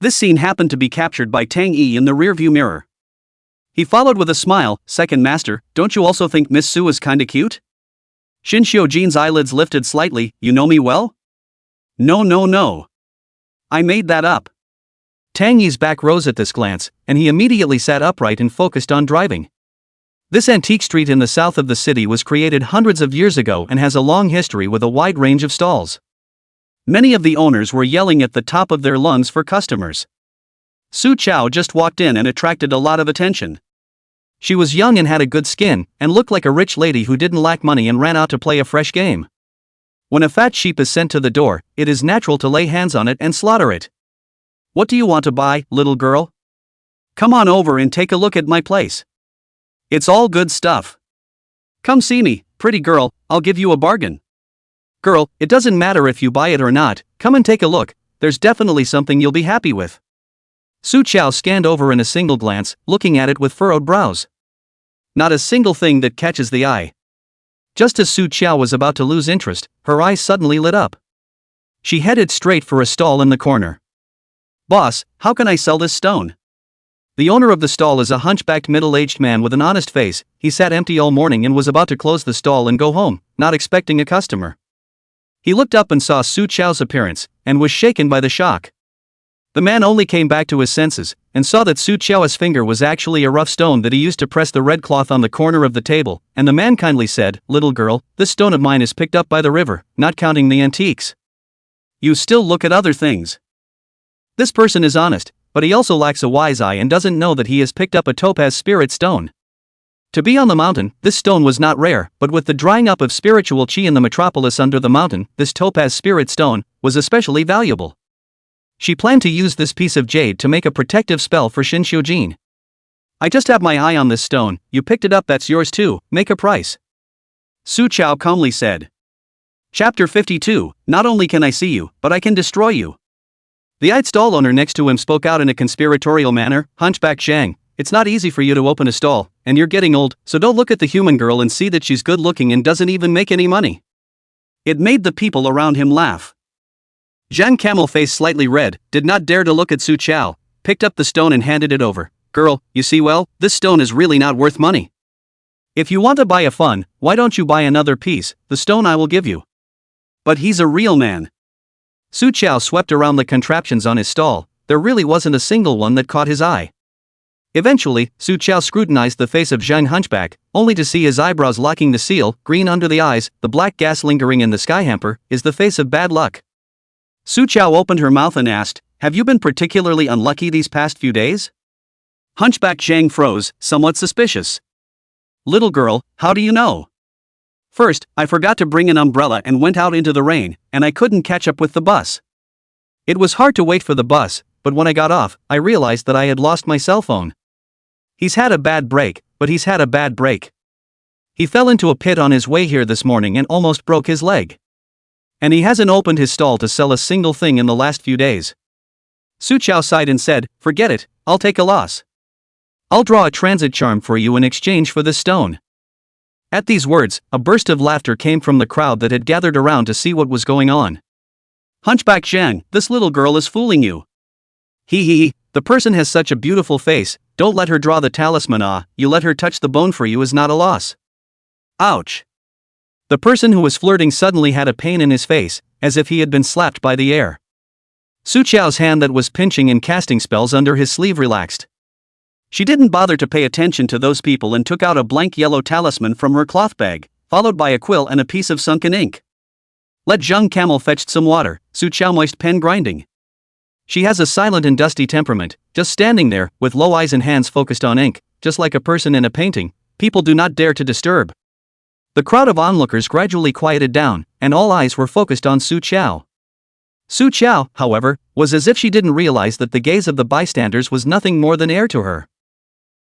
This scene happened to be captured by Tang Yi in the rearview mirror. He followed with a smile, "Second master, don't you also think Miss Su is kinda cute?" Shin Xiujin's eyelids lifted slightly. "You know me well?" No. I made that up." Tang Yi's back rose at this glance, and he immediately sat upright and focused on driving. This antique street in the south of the city was created hundreds of years ago and has a long history with a wide range of stalls. Many of the owners were yelling at the top of their lungs for customers. Su Qiao just walked in and attracted a lot of attention. She was young and had a good skin, and looked like a rich lady who didn't lack money and ran out to play a fresh game. When a fat sheep is sent to the door, it is natural to lay hands on it and slaughter it. "What do you want to buy, little girl? Come on over and take a look at my place. It's all good stuff. Come see me, pretty girl, I'll give you a bargain." "Girl, it doesn't matter if you buy it or not, come and take a look, there's definitely something you'll be happy with." Su Qiao scanned over in a single glance, looking at it with furrowed brows. Not a single thing that catches the eye. Just as Su Qiao was about to lose interest, her eyes suddenly lit up. She headed straight for a stall in the corner. "Boss, how can I sell this stone?" The owner of the stall is a hunchbacked middle-aged man with an honest face. He sat empty all morning and was about to close the stall and go home, not expecting a customer. He looked up and saw Su Qiao's appearance, and was shaken by the shock. The man only came back to his senses, and saw that Su Qiao's finger was actually a rough stone that he used to press the red cloth on the corner of the table, and the man kindly said, "Little girl, this stone of mine is picked up by the river, not counting the antiques. You still look at other things." This person is honest, but he also lacks a wise eye and doesn't know that he has picked up a topaz spirit stone. To be on the mountain, this stone was not rare, but with the drying up of spiritual chi in the metropolis under the mountain, this topaz spirit stone was especially valuable. She planned to use this piece of jade to make a protective spell for Shin Xiujin. I just have my eye on this stone, you picked it up, that's yours too, make a price. Su Chao calmly said. Chapter 52, Not only can I see you, but I can destroy you. The eyed stall owner next to him spoke out in a conspiratorial manner, Hunchback Zhang, it's not easy for you to open a stall, and you're getting old, so don't look at the human girl and see that she's good looking and doesn't even make any money. It made the people around him laugh. Zhang Camel, face slightly red, did not dare to look at Su Chao, picked up the stone and handed it over. Girl, you see, well, this stone is really not worth money. If you want to buy a fun, why don't you buy another piece, the stone I will give you. But he's a real man. Su Chao swept around the contraptions on his stall, there really wasn't a single one that caught his eye. Eventually, Su Chao scrutinized the face of Zhang Hunchback, only to see his eyebrows locking the seal, green under the eyes, the black gas lingering in the sky hamper, is the face of bad luck. Su Chao opened her mouth and asked, have you been particularly unlucky these past few days? Hunchback Zhang froze, somewhat suspicious. Little girl, how do you know? First, I forgot to bring an umbrella and went out into the rain, and I couldn't catch up with the bus. It was hard to wait for the bus, but when I got off, I realized that I had lost my cell phone. He's had a bad break, but he's had a bad break. He fell into a pit on his way here this morning and almost broke his leg. And he hasn't opened his stall to sell a single thing in the last few days. Su Chao sighed and said, forget it, I'll take a loss. I'll draw a transit charm for you in exchange for this stone. At these words, a burst of laughter came from the crowd that had gathered around to see what was going on. Hunchback Zhang, this little girl is fooling you. Hee, the person has such a beautiful face, don't let her draw the talisman, you let her touch the bone for you is not a loss. Ouch. The person who was flirting suddenly had a pain in his face, as if he had been slapped by the air. Su Chao's hand that was pinching and casting spells under his sleeve relaxed. She didn't bother to pay attention to those people and took out a blank yellow talisman from her cloth bag, followed by a quill and a piece of sunken ink. Let Zhang Camel fetched some water, Su Chao moist pen grinding. She has a silent and dusty temperament, just standing there, with low eyes and hands focused on ink, just like a person in a painting, people do not dare to disturb. The crowd of onlookers gradually quieted down, and all eyes were focused on Su Chao. Su Chao, however, was as if she didn't realize that the gaze of the bystanders was nothing more than air to her.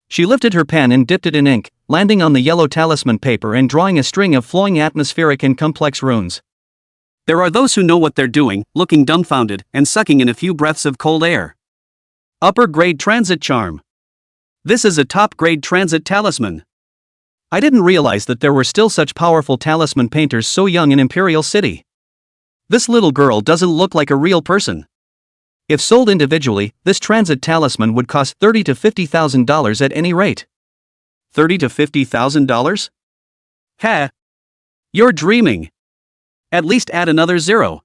She lifted her pen and dipped it in ink, landing on the yellow talisman paper and drawing a string of flowing atmospheric and complex runes. There are those who know what they're doing, looking dumbfounded and sucking in a few breaths of cold air. Upper grade transit charm. This is a top grade transit talisman. I didn't realize that there were still such powerful talisman painters so young in Imperial City. This little girl doesn't look like a real person. If sold individually, this transit talisman would cost $30,000 to $50,000 at any rate. $30,000 to $50,000? Ha! You're dreaming. At least add another zero.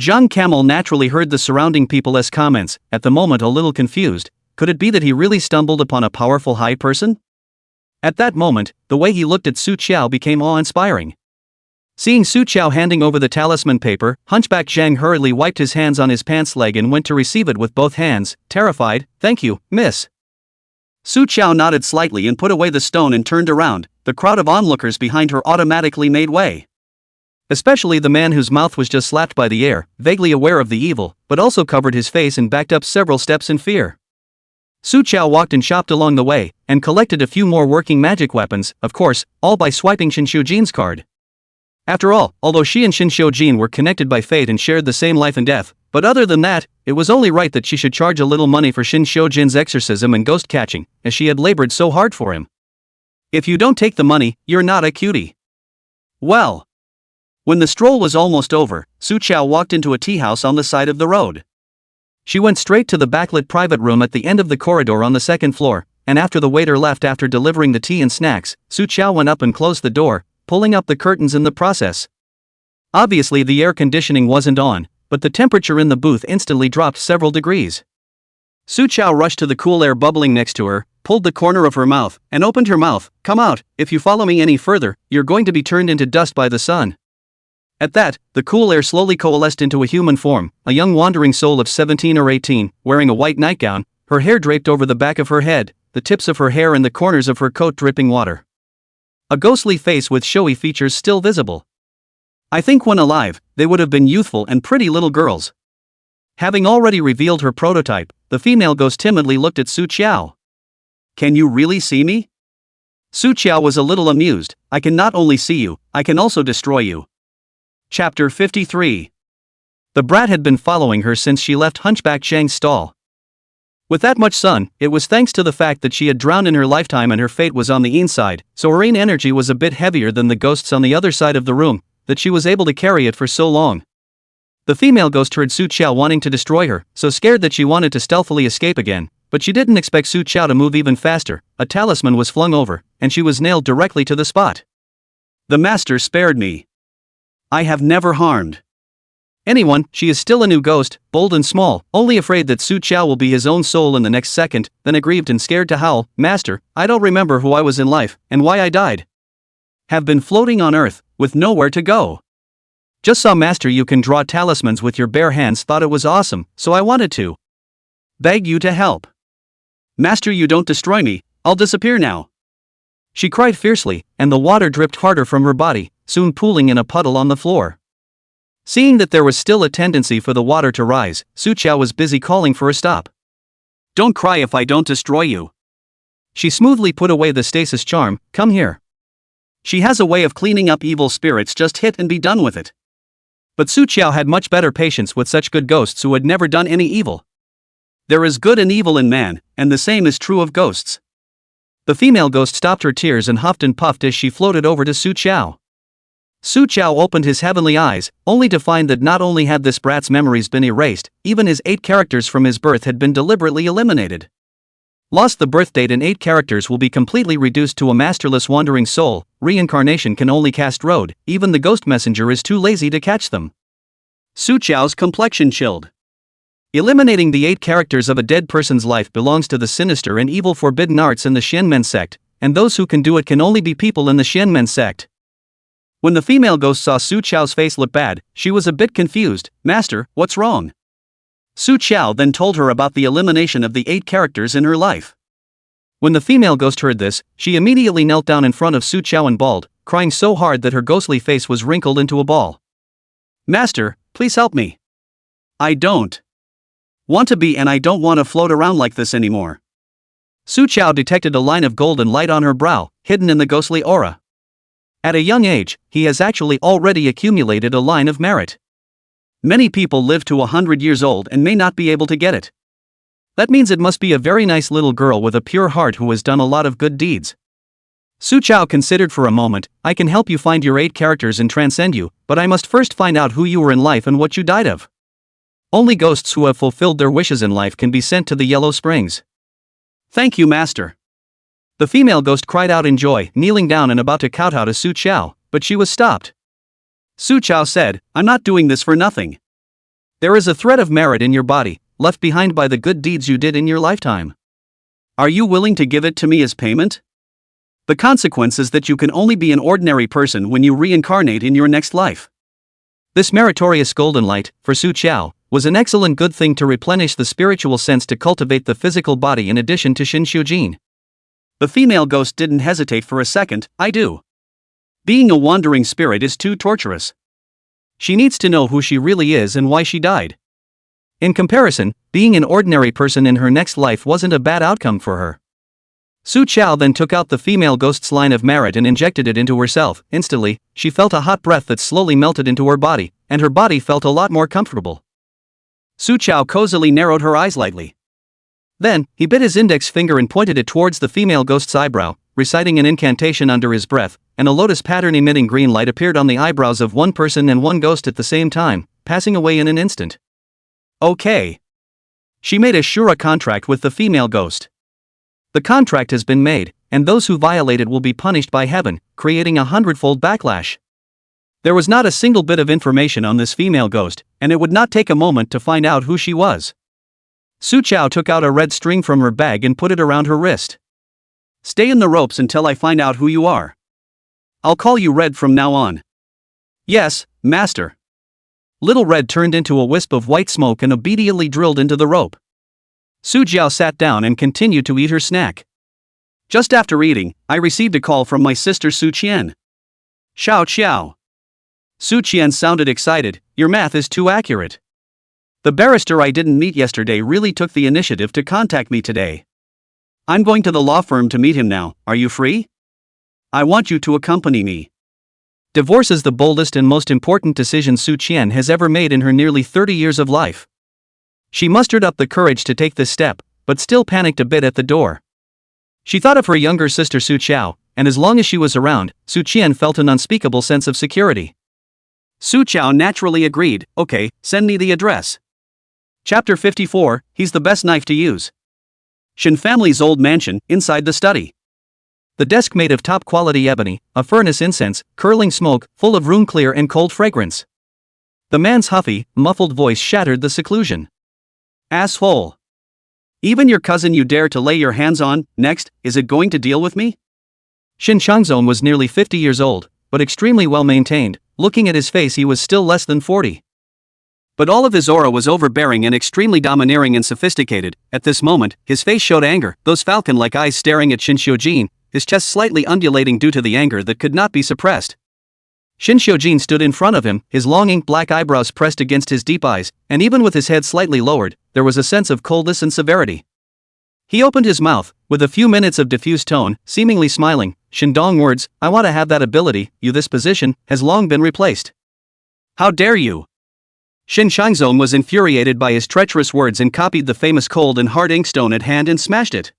Zhang Camel naturally heard the surrounding people's comments, at the moment a little confused. Could it be that he really stumbled upon a powerful high person? At that moment, the way he looked at Su Chao became awe-inspiring. Seeing Su Chao handing over the talisman paper, Hunchback Zhang hurriedly wiped his hands on his pants leg and went to receive it with both hands, terrified. Thank you, miss. Su Chao nodded slightly and put away the stone and turned around. The crowd of onlookers behind her automatically made way. Especially the man whose mouth was just slapped by the air, vaguely aware of the evil, but also covered his face and backed up several steps in fear. Su Chao walked and shopped along the way, and collected a few more working magic weapons, of course, all by swiping Shinshou Jin's card. After all, although she and Shinshou Jin were connected by fate and shared the same life and death, but other than that, it was only right that she should charge a little money for Shinshou Jin's exorcism and ghost catching, as she had labored so hard for him. If you don't take the money, you're not a cutie. Well. When the stroll was almost over, Su Chao walked into a tea house on the side of the road. She went straight to the backlit private room at the end of the corridor on the second floor, and after the waiter left after delivering the tea and snacks, Su Chao went up and closed the door, pulling up the curtains in the process. Obviously the air conditioning wasn't on, but the temperature in the booth instantly dropped several degrees. Su Chao rushed to the cool air bubbling next to her, pulled the corner of her mouth, and opened her mouth. Come out, if you follow me any further, you're going to be turned into dust by the sun. At that, the cool air slowly coalesced into a human form, a young wandering soul of 17 or 18, wearing a white nightgown, her hair draped over the back of her head, the tips of her hair and the corners of her coat dripping water. A ghostly face with showy features still visible. I think when alive, they would have been youthful and pretty little girls. Having already revealed her prototype, the female ghost timidly looked at Su Chao. Can you really see me? Su Qiao was a little amused. I can not only see you, I can also destroy you. Chapter 53. The brat had been following her since she left Hunchback Zhang's stall. With that much sun, it was thanks to the fact that she had drowned in her lifetime and her fate was on the inside, so her own energy was a bit heavier than the ghosts on the other side of the room, that she was able to carry it for so long. The female ghost heard Su Qiao wanting to destroy her, so scared that she wanted to stealthily escape again, but she didn't expect Su Qiao to move even faster. A talisman was flung over, and she was nailed directly to the spot. The master spared me. I have never harmed anyone. She is still a new ghost, bold and small, only afraid that Su Qiao will be his own soul in the next second, then aggrieved and scared to howl, Master, I don't remember who I was in life, and why I died. Have been floating on earth, with nowhere to go. Just saw Master you can draw talismans with your bare hands, thought it was awesome, so I wanted to beg you to help. Master, you don't destroy me, I'll disappear now. She cried fiercely, and the water dripped harder from her body, soon pooling in a puddle on the floor. Seeing that there was still a tendency for the water to rise, Su Qiao was busy calling for a stop. Don't cry if I don't destroy you. She smoothly put away the stasis charm. Come here. She has a way of cleaning up evil spirits, just hit and be done with it. But Su Qiao had much better patience with such good ghosts who had never done any evil. There is good and evil in man, and the same is true of ghosts. The female ghost stopped her tears and huffed and puffed as she floated over to Su Qiao. Su Qiao opened his heavenly eyes, only to find that not only had this brat's memories been erased, even his 8 characters from his birth had been deliberately eliminated. Lost the birth date and 8 characters will be completely reduced to a masterless wandering soul. Reincarnation can only cast road, even the ghost messenger is too lazy to catch them. Su Qiao's complexion chilled. Eliminating the 8 characters of a dead person's life belongs to the sinister and evil forbidden arts in the Xianmen sect, and those who can do it can only be people in the Xianmen sect. When the female ghost saw Su Qiao's face look bad, she was a bit confused. Master, what's wrong? Su Qiao then told her about the elimination of the 8 characters in her life. When the female ghost heard this, she immediately knelt down in front of Su Qiao and bawled, crying so hard that her ghostly face was wrinkled into a ball. Master, please help me. I don't want to be, and I don't want to float around like this anymore. Su Qiao detected a line of golden light on her brow, hidden in the ghostly aura. At a young age, he has actually already accumulated a line of merit. Many people live to 100 years old and may not be able to get it. That means it must be a very nice little girl with a pure heart who has done a lot of good deeds. Su Qiao considered for a moment. I can help you find your 8 characters and transcend you, but I must first find out who you were in life and what you died of. Only ghosts who have fulfilled their wishes in life can be sent to the Yellow Springs. Thank you, Master. The female ghost cried out in joy, kneeling down and about to kowtow to Su Qiao, but she was stopped. Su Qiao said, I'm not doing this for nothing. There is a thread of merit in your body, left behind by the good deeds you did in your lifetime. Are you willing to give it to me as payment? The consequence is that you can only be an ordinary person when you reincarnate in your next life. This meritorious golden light, for Su Qiao, was an excellent good thing to replenish the spiritual sense to cultivate the physical body in addition to Shinshujin. The female ghost didn't hesitate for a second. I do. Being a wandering spirit is too torturous. She needs to know who she really is and why she died. In comparison, being an ordinary person in her next life wasn't a bad outcome for her. Su Qiao then took out the female ghost's line of merit and injected it into herself. Instantly, she felt a hot breath that slowly melted into her body, and her body felt a lot more comfortable. Su Qiao cozily narrowed her eyes lightly. Then, he bit his index finger and pointed it towards the female ghost's eyebrow, reciting an incantation under his breath, and a lotus pattern emitting green light appeared on the eyebrows of one person and one ghost at the same time, passing away in an instant. Okay. She made a Shura contract with the female ghost. The contract has been made, and those who violate it will be punished by heaven, creating a 100-fold backlash. There was not a single bit of information on this female ghost, and it would not take a moment to find out who she was. Su Qiao took out a red string from her bag and put it around her wrist. Stay in the ropes until I find out who you are. I'll call you Red from now on. Yes, Master. Little Red turned into a wisp of white smoke and obediently drilled into the rope. Su Jiao sat down and continued to eat her snack. Just after eating, I received a call from my sister Su Qian. Xiao Qiao. Su Qian sounded excited. Your math is too accurate. The barrister I didn't meet yesterday really took the initiative to contact me today. I'm going to the law firm to meet him now, are you free? I want you to accompany me. Divorce is the boldest and most important decision Su Qian has ever made in her nearly 30 years of life. She mustered up the courage to take this step, but still panicked a bit at the door. She thought of her younger sister Su Qiao, and as long as she was around, Su Qian felt an unspeakable sense of security. Su Qiao naturally agreed, okay, send me the address. Chapter 54, He's the best knife to use. Shin family's old mansion, inside the study. The desk made of top-quality ebony, a furnace incense, curling smoke, full of room-clear and cold fragrance. The man's huffy, muffled voice shattered the seclusion. Asshole. Even your cousin you dare to lay your hands on, next, is it going to deal with me? Shin Changzong was nearly 50 years old, but extremely well-maintained. Looking at his face he was still less than 40. But all of his aura was overbearing and extremely domineering and sophisticated. At this moment, his face showed anger, those falcon-like eyes staring at Shin Xiujin, his chest slightly undulating due to the anger that could not be suppressed. Shin Xiujin stood in front of him, his long ink black eyebrows pressed against his deep eyes, and even with his head slightly lowered, there was a sense of coldness and severity. He opened his mouth, with a few minutes of diffused tone, seemingly smiling. Shindong words, I want to have that ability, this position, has long been replaced. How dare you? Shin Shangzong was infuriated by his treacherous words and copied the famous cold and hard inkstone at hand and smashed it.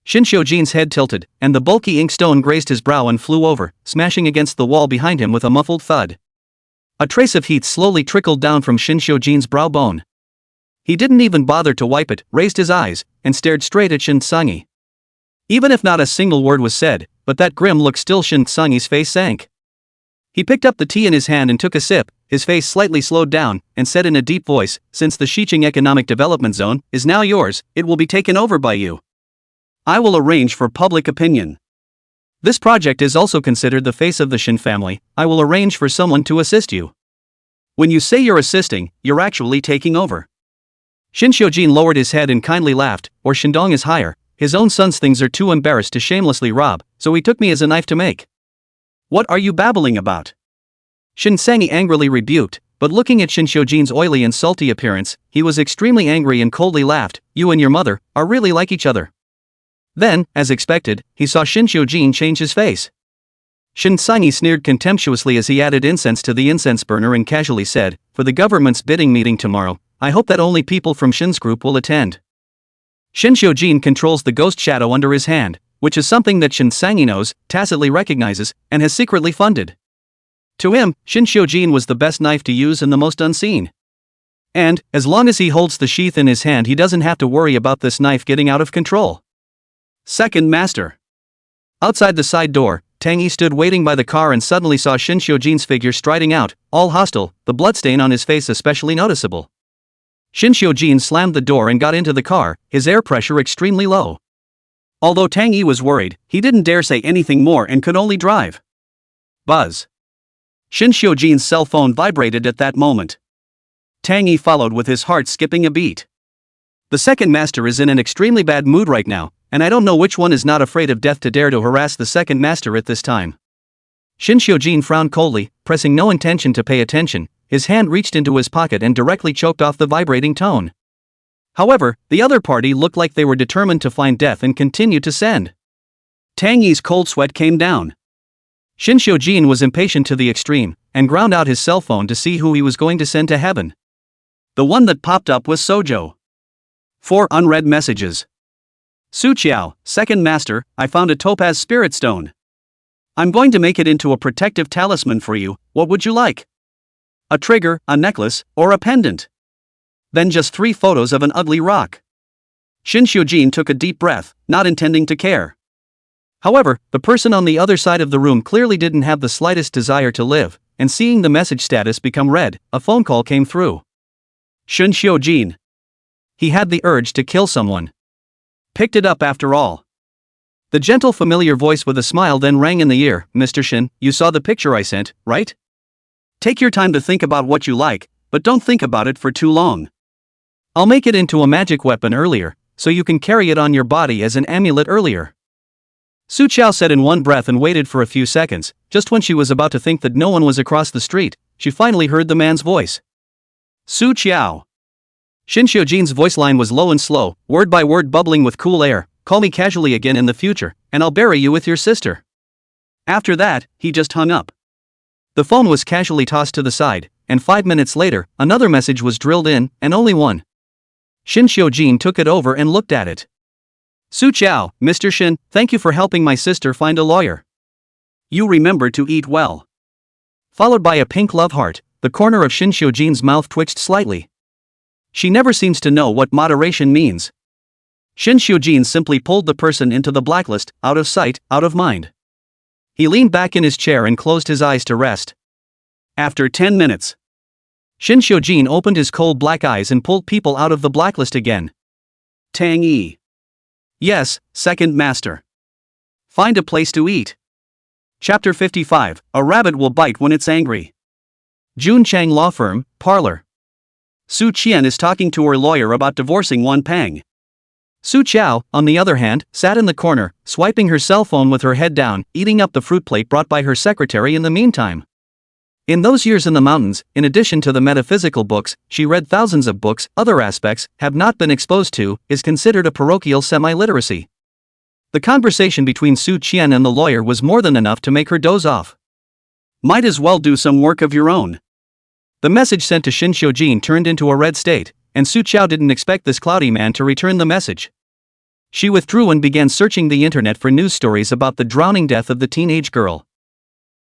Shin Xiujin's head tilted, and the bulky inkstone grazed his brow and flew over, smashing against the wall behind him with a muffled thud. A trace of heat slowly trickled down from Shin Xiujin's brow bone. He didn't even bother to wipe it, raised his eyes, and stared straight at Shin Tsungi. Even if not a single word was said, but that grim look still Shin Tsungi's face sank. He picked up the tea in his hand and took a sip, his face slightly slowed down, and said in a deep voice, since the Xiqing Economic Development Zone is now yours, it will be taken over by you. I will arrange for public opinion. This project is also considered the face of the Shin family. I will arrange for someone to assist you. When you say you're assisting, you're actually taking over. Shin Xiujin lowered his head and kindly laughed, or Shindong is higher, his own son's things are too embarrassed to shamelessly rob, so he took me as a knife to make. What are you babbling about? Shin Tsungi angrily rebuked, but looking at Shin Xiujin's oily and salty appearance, he was extremely angry and coldly laughed, you and your mother are really like each other. Then, as expected, he saw Shin Xiujin change his face. Shin Tsungi sneered contemptuously as he added incense to the incense burner and casually said, for the government's bidding meeting tomorrow, I hope that only people from Shin's group will attend. Shin Xiujin controls the ghost shadow under his hand, which is something that Shin Tsungi knows, tacitly recognizes, and has secretly funded. To him, Shin Xiujin was the best knife to use and the most unseen. And, as long as he holds the sheath in his hand he doesn't have to worry about this knife getting out of control. Second Master. Outside the side door, Tang Yi stood waiting by the car and suddenly saw Shin Xiujin's figure striding out, all hostile, the bloodstain on his face especially noticeable. Shin Xiujin slammed the door and got into the car, his air pressure extremely low. Although Tang Yi was worried, he didn't dare say anything more and could only drive. Buzz. Shin Xiujin's cell phone vibrated at that moment. Tang Yi followed with his heart skipping a beat. The second master is in an extremely bad mood right now, and I don't know which one is not afraid of death to dare to harass the second master at this time. Shin Xiujin frowned coldly, pressing no intention to pay attention, his hand reached into his pocket and directly choked off the vibrating tone. However, the other party looked like they were determined to find death and continued to send. Tang Yi's cold sweat came down. Shin Xiujin was impatient to the extreme, and ground out his cell phone to see who he was going to send to heaven. The one that popped up was Sojo. 4 unread messages. Su Qiao, second master, I found a topaz spirit stone. I'm going to make it into a protective talisman for you, what would you like? A trigger, a necklace, or a pendant? Then just 3 photos of an ugly rock. Shin Xiujin took a deep breath, not intending to care. However, the person on the other side of the room clearly didn't have the slightest desire to live, and seeing the message status become red, a phone call came through. Shin Xiujin. He had the urge to kill someone. Picked it up after all. The gentle familiar voice with a smile then rang in the ear, Mr. Shin, you saw the picture I sent, right? Take your time to think about what you like, but don't think about it for too long. I'll make it into a magic weapon earlier, so you can carry it on your body as an amulet earlier. Su Qiao said in one breath and waited for a few seconds. Just when she was about to think that no one was across the street, she finally heard the man's voice. Su Qiao. Shin Xiujin's voice line was low and slow, word by word bubbling with cool air. call me casually again in the future, and I'll bury you with your sister." After that, he just hung up. The phone was casually tossed to the side, and 5 minutes later, another message was drilled in, and only one. Shin Xiujin took it over and looked at it. "Su Chao, Mr. Shin, thank you for helping my sister find a lawyer. You remember to eat well." Followed by a pink love heart, the corner of Shin Xiujin's mouth twitched slightly. She never seems to know what moderation means. Shin Xiujin simply pulled the person into the blacklist, out of sight, out of mind. He leaned back in his chair and closed his eyes to rest. After 10 minutes, Shin Xiujin opened his cold black eyes and pulled people out of the blacklist again. Tang Yi. Yes, second master. Find a place to eat. Chapter 55, A Rabbit Will Bite When It's Angry. Jun Chang Law Firm, Parlor. Su Qian is talking to her lawyer about divorcing Wan Pang. Su Chao, on the other hand, sat in the corner, swiping her cell phone with her head down, eating up the fruit plate brought by her secretary in the meantime. In those years in the mountains, in addition to the metaphysical books, she read thousands of books. Other aspects, have not been exposed to, is considered a parochial semi-literacy. The conversation between Su Qian and the lawyer was more than enough to make her doze off. Might as well do some work of your own. The message sent to Shin Xiujin turned into a red state, and Su Chao didn't expect this cloudy man to return the message. She withdrew and began searching the internet for news stories about the drowning death of the teenage girl.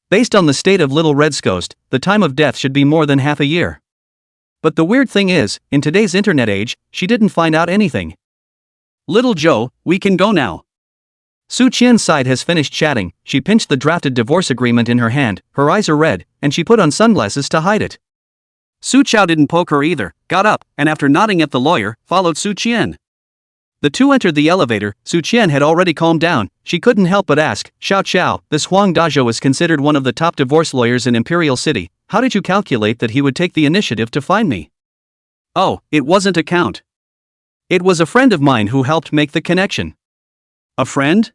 Based on the state of Little Red's coast, the time of death should be more than half a year. But the weird thing is, in today's internet age, she didn't find out anything. "Little Joe, we can go now." Su Qian's side has finished chatting. She pinched the drafted divorce agreement in her hand, her eyes are red, and she put on sunglasses to hide it. Su Chao didn't poke her either, got up, and after nodding at the lawyer, followed Su Qian. The two entered the elevator. Su Qian had already calmed down. She couldn't help but ask, "Xiao Chao, this Huang Dazhou is considered one of the top divorce lawyers in Imperial City. How did you calculate that he would take the initiative to find me?" "Oh, it wasn't a count. It was a friend of mine who helped make the connection." "A friend?"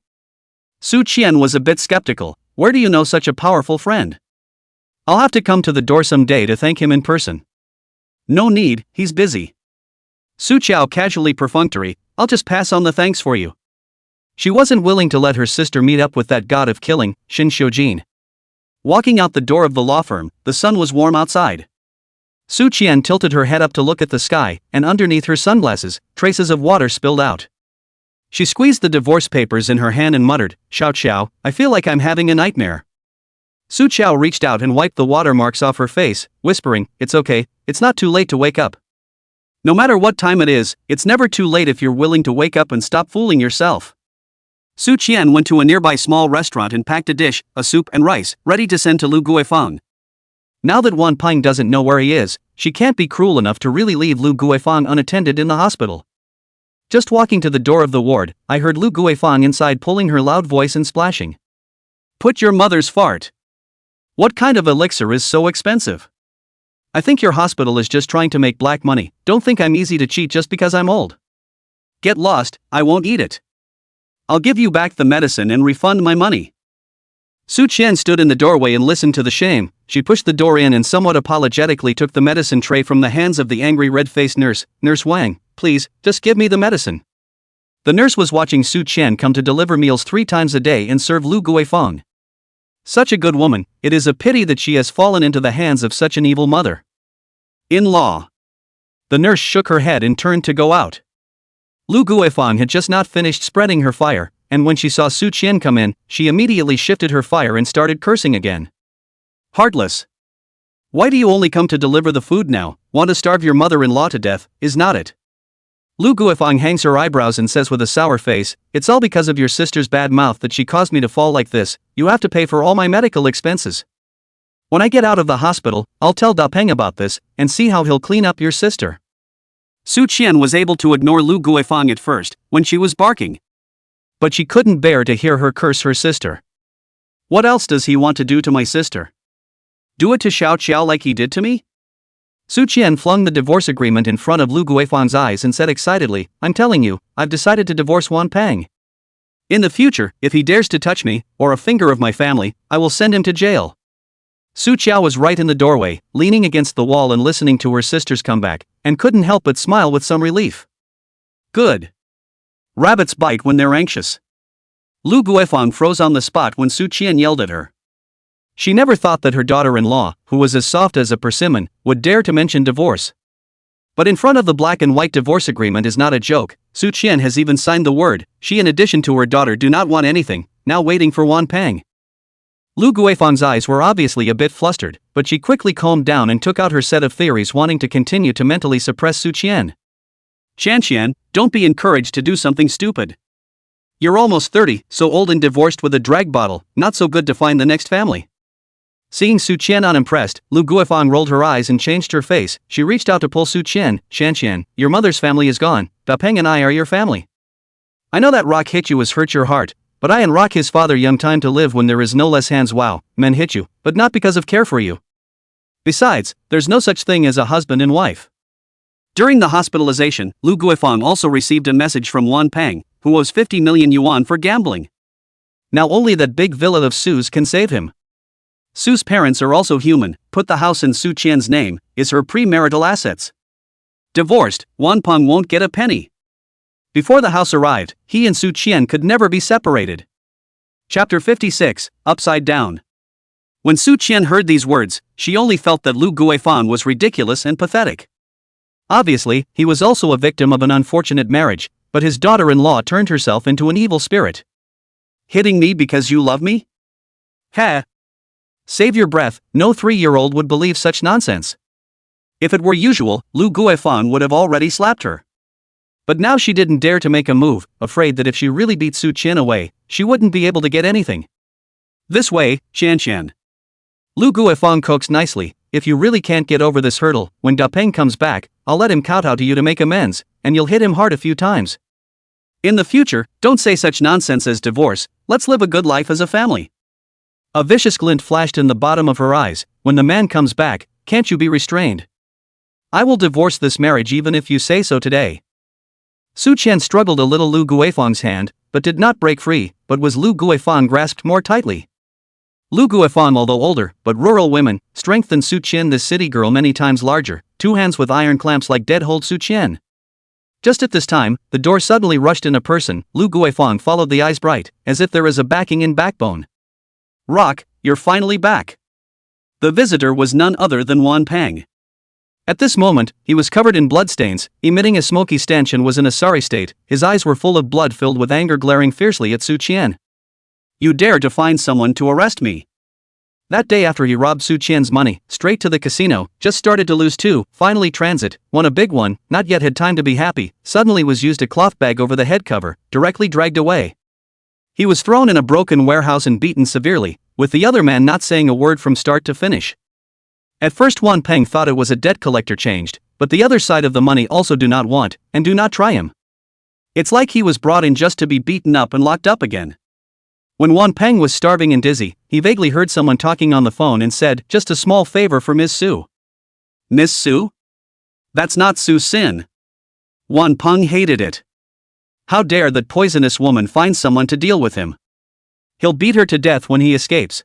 Su Qian was a bit skeptical. "Where do you know such a powerful friend?" "I'll have to come to the door someday to thank him in person." "No need, he's busy." Su Chao casually perfunctory, "I'll just pass on the thanks for you." She wasn't willing to let her sister meet up with that god of killing, Shin Xiujin. Walking out the door of the law firm, the sun was warm outside. Su Qian tilted her head up to look at the sky, and underneath her sunglasses, traces of water spilled out. She squeezed the divorce papers in her hand and muttered, "Xiao Chao, I feel like I'm having a nightmare." Su Chao reached out and wiped the watermarks off her face, whispering, "It's okay, it's not too late to wake up. No matter what time it is, it's never too late if you're willing to wake up and stop fooling yourself." Su Qian went to a nearby small restaurant and packed a dish, a soup and rice, ready to send to Lu Guifang. Now that Wan Ping doesn't know where he is, she can't be cruel enough to really leave Lu Guifang unattended in the hospital. Just walking to the door of the ward, I heard Lu Guifang inside pulling her loud voice and splashing. "Put your mother's fart. What kind of elixir is so expensive? I think your hospital is just trying to make black money. Don't think I'm easy to cheat just because I'm old. Get lost, I won't eat it. I'll give you back the medicine and refund my money." Su Qian stood in the doorway and listened to the shame. She pushed the door in and somewhat apologetically took the medicine tray from the hands of the angry red-faced nurse. "Nurse Wang, please, just give me the medicine." The nurse was watching Su Qian come to deliver meals 3 times a day and serve Lu Guifang. Such a good woman, it is a pity that she has fallen into the hands of such an evil mother. In-law. The nurse shook her head and turned to go out. Lu Guifang had just not finished spreading her fire, and when she saw Su Qian come in, she immediately shifted her fire and started cursing again. "Heartless. Why do you only come to deliver the food now? Want to starve your mother-in-law to death, is not it?" Lu Guifang hangs her eyebrows and says with a sour face, "It's all because of your sister's bad mouth that she caused me to fall like this. You have to pay for all my medical expenses. When I get out of the hospital, I'll tell Da Peng about this, and see how he'll clean up your sister." Su Qian was able to ignore Lu Guifang at first, when she was barking. But she couldn't bear to hear her curse her sister. "What else does he want to do to my sister? Do it to Xiao Qiao like he did to me?" Su Qian flung the divorce agreement in front of Lu Guifang's eyes and said excitedly, "I'm telling you, I've decided to divorce Wan Pang. In the future, if he dares to touch me, or a finger of my family, I will send him to jail." Su Qiao was right in the doorway, leaning against the wall and listening to her sister's comeback, and couldn't help but smile with some relief. "Good. Rabbits bite when they're anxious. Lu Guifang froze on the spot when Su Qian yelled at her. She never thought that her daughter-in-law, who was as soft as a persimmon, would dare to mention divorce. But in front of the black and white divorce agreement is not a joke. Su Qian has even signed the word. She in addition to her daughter do not want anything, now waiting for Wan Peng. Lu Guifang's eyes were obviously a bit flustered, but she quickly calmed down and took out her set of theories, wanting to continue to mentally suppress Su Qian. Qian, don't be encouraged to do something stupid. You're almost 30, so old and divorced with a drag bottle, not so good to find the next family. Seeing Su Qian unimpressed, Lu Guifang rolled her eyes and changed her face. She reached out to pull Su Qian. Qian, your mother's family is gone. Da Peng and I are your family. I know that rock hit you has hurt your heart, but I and rock his father young time to live when there is no less hands. Wow, men hit you, but not because of care for you. Besides, there's no such thing as a husband and wife. During the hospitalization, Lu Guifang also received a message from Wan Peng, who owes 50 million yuan for gambling. Now only that big villa of Su's can save him. Su's parents are also human. Put the house in Su Qian's name, is her premarital assets. Divorced, Wan Peng won't get a penny. Before the house arrived, he and Su Qian could never be separated. Chapter 56, Upside Down. When Su Qian heard these words, she only felt that Lu Guifang was ridiculous and pathetic. Obviously, he was also a victim of an unfortunate marriage, but his daughter-in-law turned herself into an evil spirit. Hitting me because you love me? Ha! Save your breath, no 3-year-old would believe such nonsense. If it were usual, Lu Guifang would have already slapped her. But now she didn't dare to make a move, afraid that if she really beat Su Qian away, she wouldn't be able to get anything. This way, Qian. Lu Guifang coaxed nicely, if you really can't get over this hurdle, when Da Peng comes back, I'll let him kowtow to you to make amends, and you'll hit him hard a few times. In the future, don't say such nonsense as divorce, let's live a good life as a family. A vicious glint flashed in the bottom of her eyes. When the man comes back, can't you be restrained? I will divorce this marriage even if you say so today. Su Qian struggled a little Lu Guifang's hand, but did not break free, but was Lu Guifang grasped more tightly. Lu Guifang, although older, but rural women, strength than Su Qian, this city girl many times larger, 2 hands with iron clamps like dead hold Su Qian. Just at this time, the door suddenly rushed in a person. Lu Guifang followed the eyes bright, as if there is a backing in backbone. Rock, you're finally back. The visitor was none other than Wan Peng. At this moment, he was covered in bloodstains, emitting a smoky stench and was in a sorry state. His eyes were full of blood, filled with anger, glaring fiercely at Su Qian. You dare to find someone to arrest me? That day after he robbed Su Qian's money, straight to the casino, just started to lose too, finally transit, won a big one, not yet had time to be happy, suddenly was used a cloth bag over the head cover, directly dragged away. He was thrown in a broken warehouse and beaten severely, with the other man not saying a word from start to finish. At first Wan Peng thought it was a debt collector changed, but the other side of the money also do not want, and do not try him. It's like he was brought in just to be beaten up and locked up again. When Wan Peng was starving and dizzy, he vaguely heard someone talking on the phone and said, just a small favor for Miss Su. Miss Su? That's not Su Sin. Wan Peng hated it. How dare that poisonous woman find someone to deal with him? He'll beat her to death when he escapes.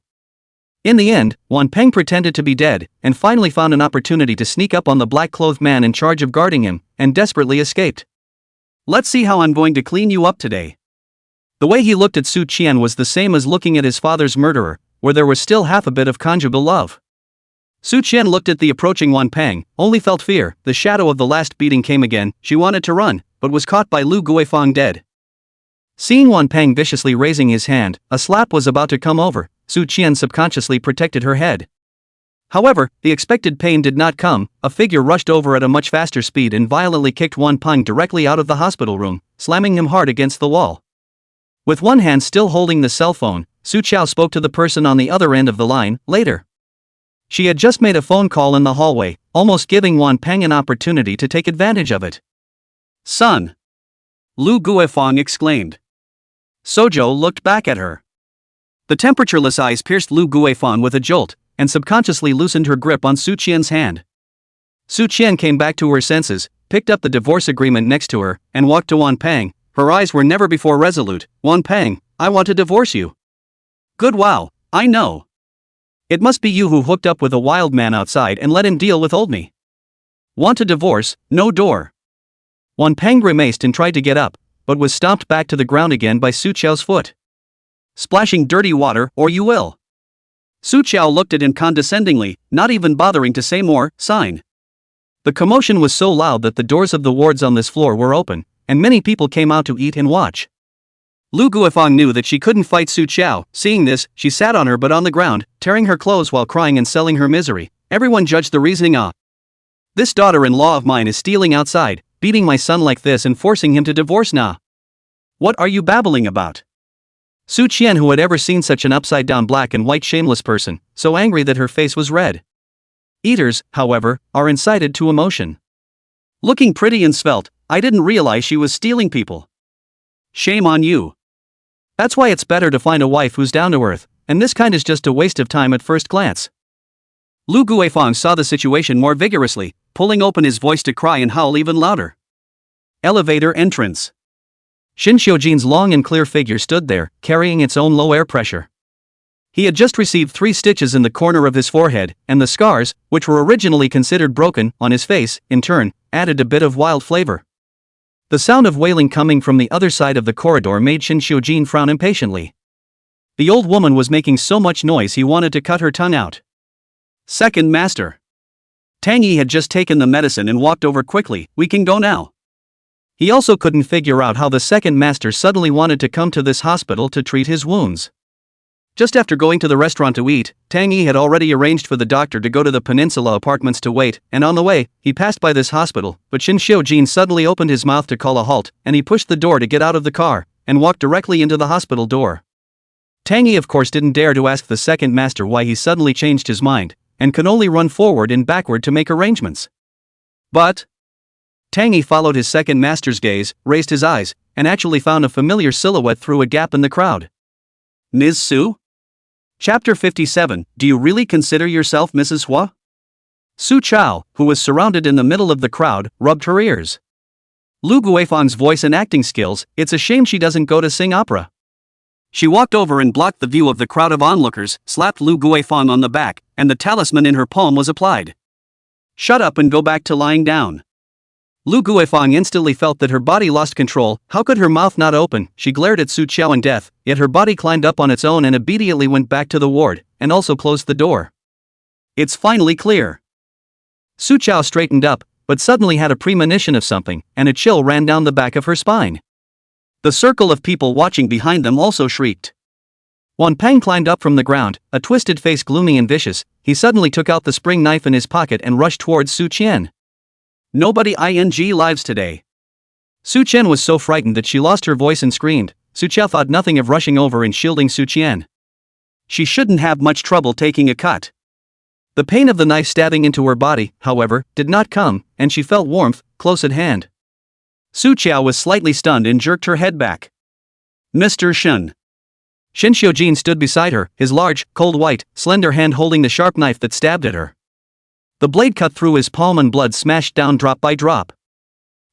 In the end, Wan Peng pretended to be dead, and finally found an opportunity to sneak up on the black-clothed man in charge of guarding him, and desperately escaped. Let's see how I'm going to clean you up today. The way he looked at Su Qian was the same as looking at his father's murderer, where there was still half a bit of conjugal love. Su Qian looked at the approaching Wan Peng, only felt fear. The shadow of the last beating came again. She wanted to run, but was caught by Lu Guifang dead. Seeing Wan Peng viciously raising his hand, a slap was about to come over. Su Qian subconsciously protected her head. However, the expected pain did not come. A figure rushed over at a much faster speed and violently kicked Wan Peng directly out of the hospital room, slamming him hard against the wall. With one hand still holding the cell phone, Su Chao spoke to the person on the other end of the line. Later, she had just made a phone call in the hallway, almost giving Wan Peng an opportunity to take advantage of it. Son! Lu Guifang exclaimed. Sojo looked back at her. The temperatureless eyes pierced Lu Guifang with a jolt, and subconsciously loosened her grip on Su Qian's hand. Su Qian came back to her senses, picked up the divorce agreement next to her, and walked to Wan Peng. Her eyes were never before resolute. Wan Peng, I want to divorce you. Good, wow, I know. It must be you who hooked up with a wild man outside and let him deal with old me. Want a divorce, no door. Wan Peng grimaced and tried to get up, but was stomped back to the ground again by Su Qiao's foot. Splashing dirty water, or you will. Su Qiao looked at him condescendingly, not even bothering to say more, sign. The commotion was so loud that the doors of the wards on this floor were open, and many people came out to eat and watch. Lu Guifang knew that she couldn't fight Su Qiao. Seeing this, she sat on her butt on the ground, tearing her clothes while crying and selling her misery. Everyone judged the reasoning. This daughter-in-law of mine is stealing outside, beating my son like this and forcing him to divorce now. What are you babbling about? Su Qian, who had ever seen such an upside-down black and white shameless person, so angry that her face was red. Eaters, however, are incited to emotion. Looking pretty and svelte, I didn't realize she was stealing people. Shame on you. That's why it's better to find a wife who's down to earth, and this kind is just a waste of time at first glance. Lu Guifang saw the situation more vigorously, pulling open his voice to cry and howl even louder. Elevator entrance. Xin Xiujin's long and clear figure stood there, carrying its own low air pressure. He had just received 3 stitches in the corner of his forehead, and the scars, which were originally considered broken, on his face, in turn, added a bit of wild flavor. The sound of wailing coming from the other side of the corridor made Xin Xiujin frown impatiently. The old woman was making so much noise he wanted to cut her tongue out. Second Master. Tang Yi had just taken the medicine and walked over quickly. We can go now. He also couldn't figure out how the second master suddenly wanted to come to this hospital to treat his wounds. Just after going to the restaurant to eat, Tang Yi had already arranged for the doctor to go to the Peninsula apartments to wait, and on the way, he passed by this hospital, but Xin Xiujin suddenly opened his mouth to call a halt, and he pushed the door to get out of the car, and walked directly into the hospital door. Tang Yi of course didn't dare to ask the second master why he suddenly changed his mind, and could only run forward and backward to make arrangements. But Tang Yi followed his second master's gaze, raised his eyes, and actually found a familiar silhouette through a gap in the crowd. Ms. Su? Chapter 57, Do you really consider yourself Mrs. Hua? Su Qiao, who was surrounded in the middle of the crowd, rubbed her ears. Lu Guifang's voice and acting skills, it's a shame she doesn't go to sing opera. She walked over and blocked the view of the crowd of onlookers, slapped Lu Guifang on the back, and the talisman in her palm was applied. Shut up and go back to lying down. Lu Guifang instantly felt that her body lost control. How could her mouth not open? She glared at Su Qiao in death, yet her body climbed up on its own and immediately went back to the ward, and also closed the door. It's finally clear. Su Qiao straightened up, but suddenly had a premonition of something, and a chill ran down the back of her spine. The circle of people watching behind them also shrieked. Wan Peng climbed up from the ground, a twisted face gloomy and vicious. He suddenly took out the spring knife in his pocket and rushed towards Su Qian. Nobody lives today. Su Qian was so frightened that she lost her voice and screamed. Su Qiao thought nothing of rushing over and shielding Su Qian. She shouldn't have much trouble taking a cut. The pain of the knife stabbing into her body, however, did not come, and she felt warmth, close at hand. Su Qiao was slightly stunned and jerked her head back. Mr. Shen. Xin Xiujin stood beside her, his large, cold white, slender hand holding the sharp knife that stabbed at her. The blade cut through his palm and blood smashed down drop by drop.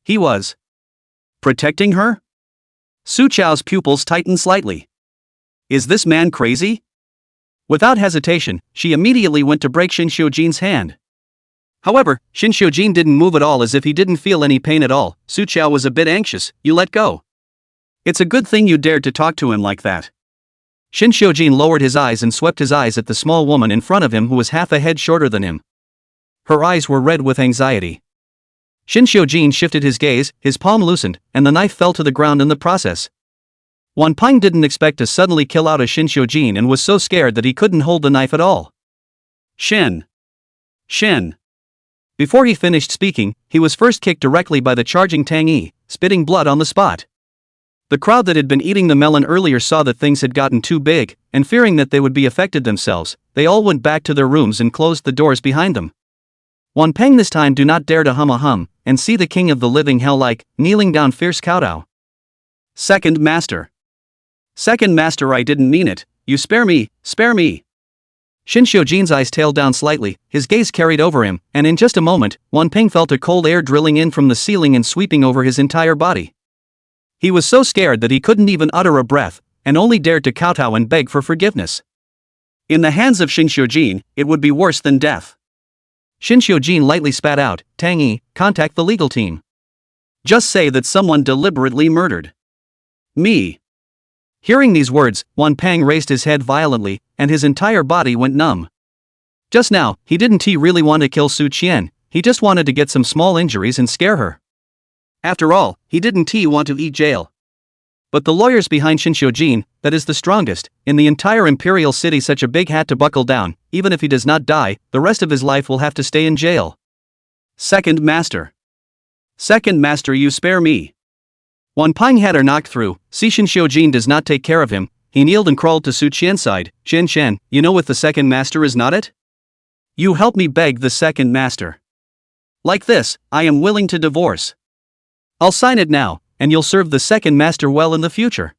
He was protecting her? Su Qiao's pupils tightened slightly. Is this man crazy? Without hesitation, she immediately went to break Xin Xiujin's hand. However, Xin Xiujin didn't move at all, as if he didn't feel any pain at all. Su Qiao was a bit anxious. You let go. It's a good thing you dared to talk to him like that. Xin Xiujin lowered his eyes and swept his eyes at the small woman in front of him who was half a head shorter than him. Her eyes were red with anxiety. Xin Xiujin shifted his gaze, his palm loosened, and the knife fell to the ground in the process. Wan Peng didn't expect to suddenly kill out a Xin Xiujin and was so scared that he couldn't hold the knife at all. Shen. Before he finished speaking, he was first kicked directly by the charging Tang Yi, spitting blood on the spot. The crowd that had been eating the melon earlier saw that things had gotten too big, and fearing that they would be affected themselves, they all went back to their rooms and closed the doors behind them. Wan Peng this time do not dare to hum a hum, and see the king of the living hell like, kneeling down fierce kowtow. Second Master. Second Master, I didn't mean it. You spare me, spare me. Xin Xiujin's eyes tailed down slightly, his gaze carried over him, and in just a moment, Wan Peng felt a cold air drilling in from the ceiling and sweeping over his entire body. He was so scared that he couldn't even utter a breath, and only dared to kowtow and beg for forgiveness. In the hands of Xin Xiujin, it would be worse than death. Xin Xiujin lightly spat out, Tang Yi, contact the legal team. Just say that someone deliberately murdered Me. Hearing these words, Wan Pang raised his head violently, and his entire body went numb. Just now, he didn't really want to kill Su Qian, he just wanted to get some small injuries and scare her. After all, he didn't want to eat jail. But the lawyers behind Shinxiujin, that is the strongest, in the entire imperial city, such a big hat to buckle down. Even if he does not die, the rest of his life will have to stay in jail. Second Master. Second Master, you spare me. Wan Pang had her knocked through. See, Shinxiujin does not take care of him. He kneeled and crawled to Su Qian's side. Qian Shen, you know with the Second Master, is not it? You help me beg the Second Master. Like this, I am willing to divorce. I'll sign it now, and you'll serve the Second Master well in the future.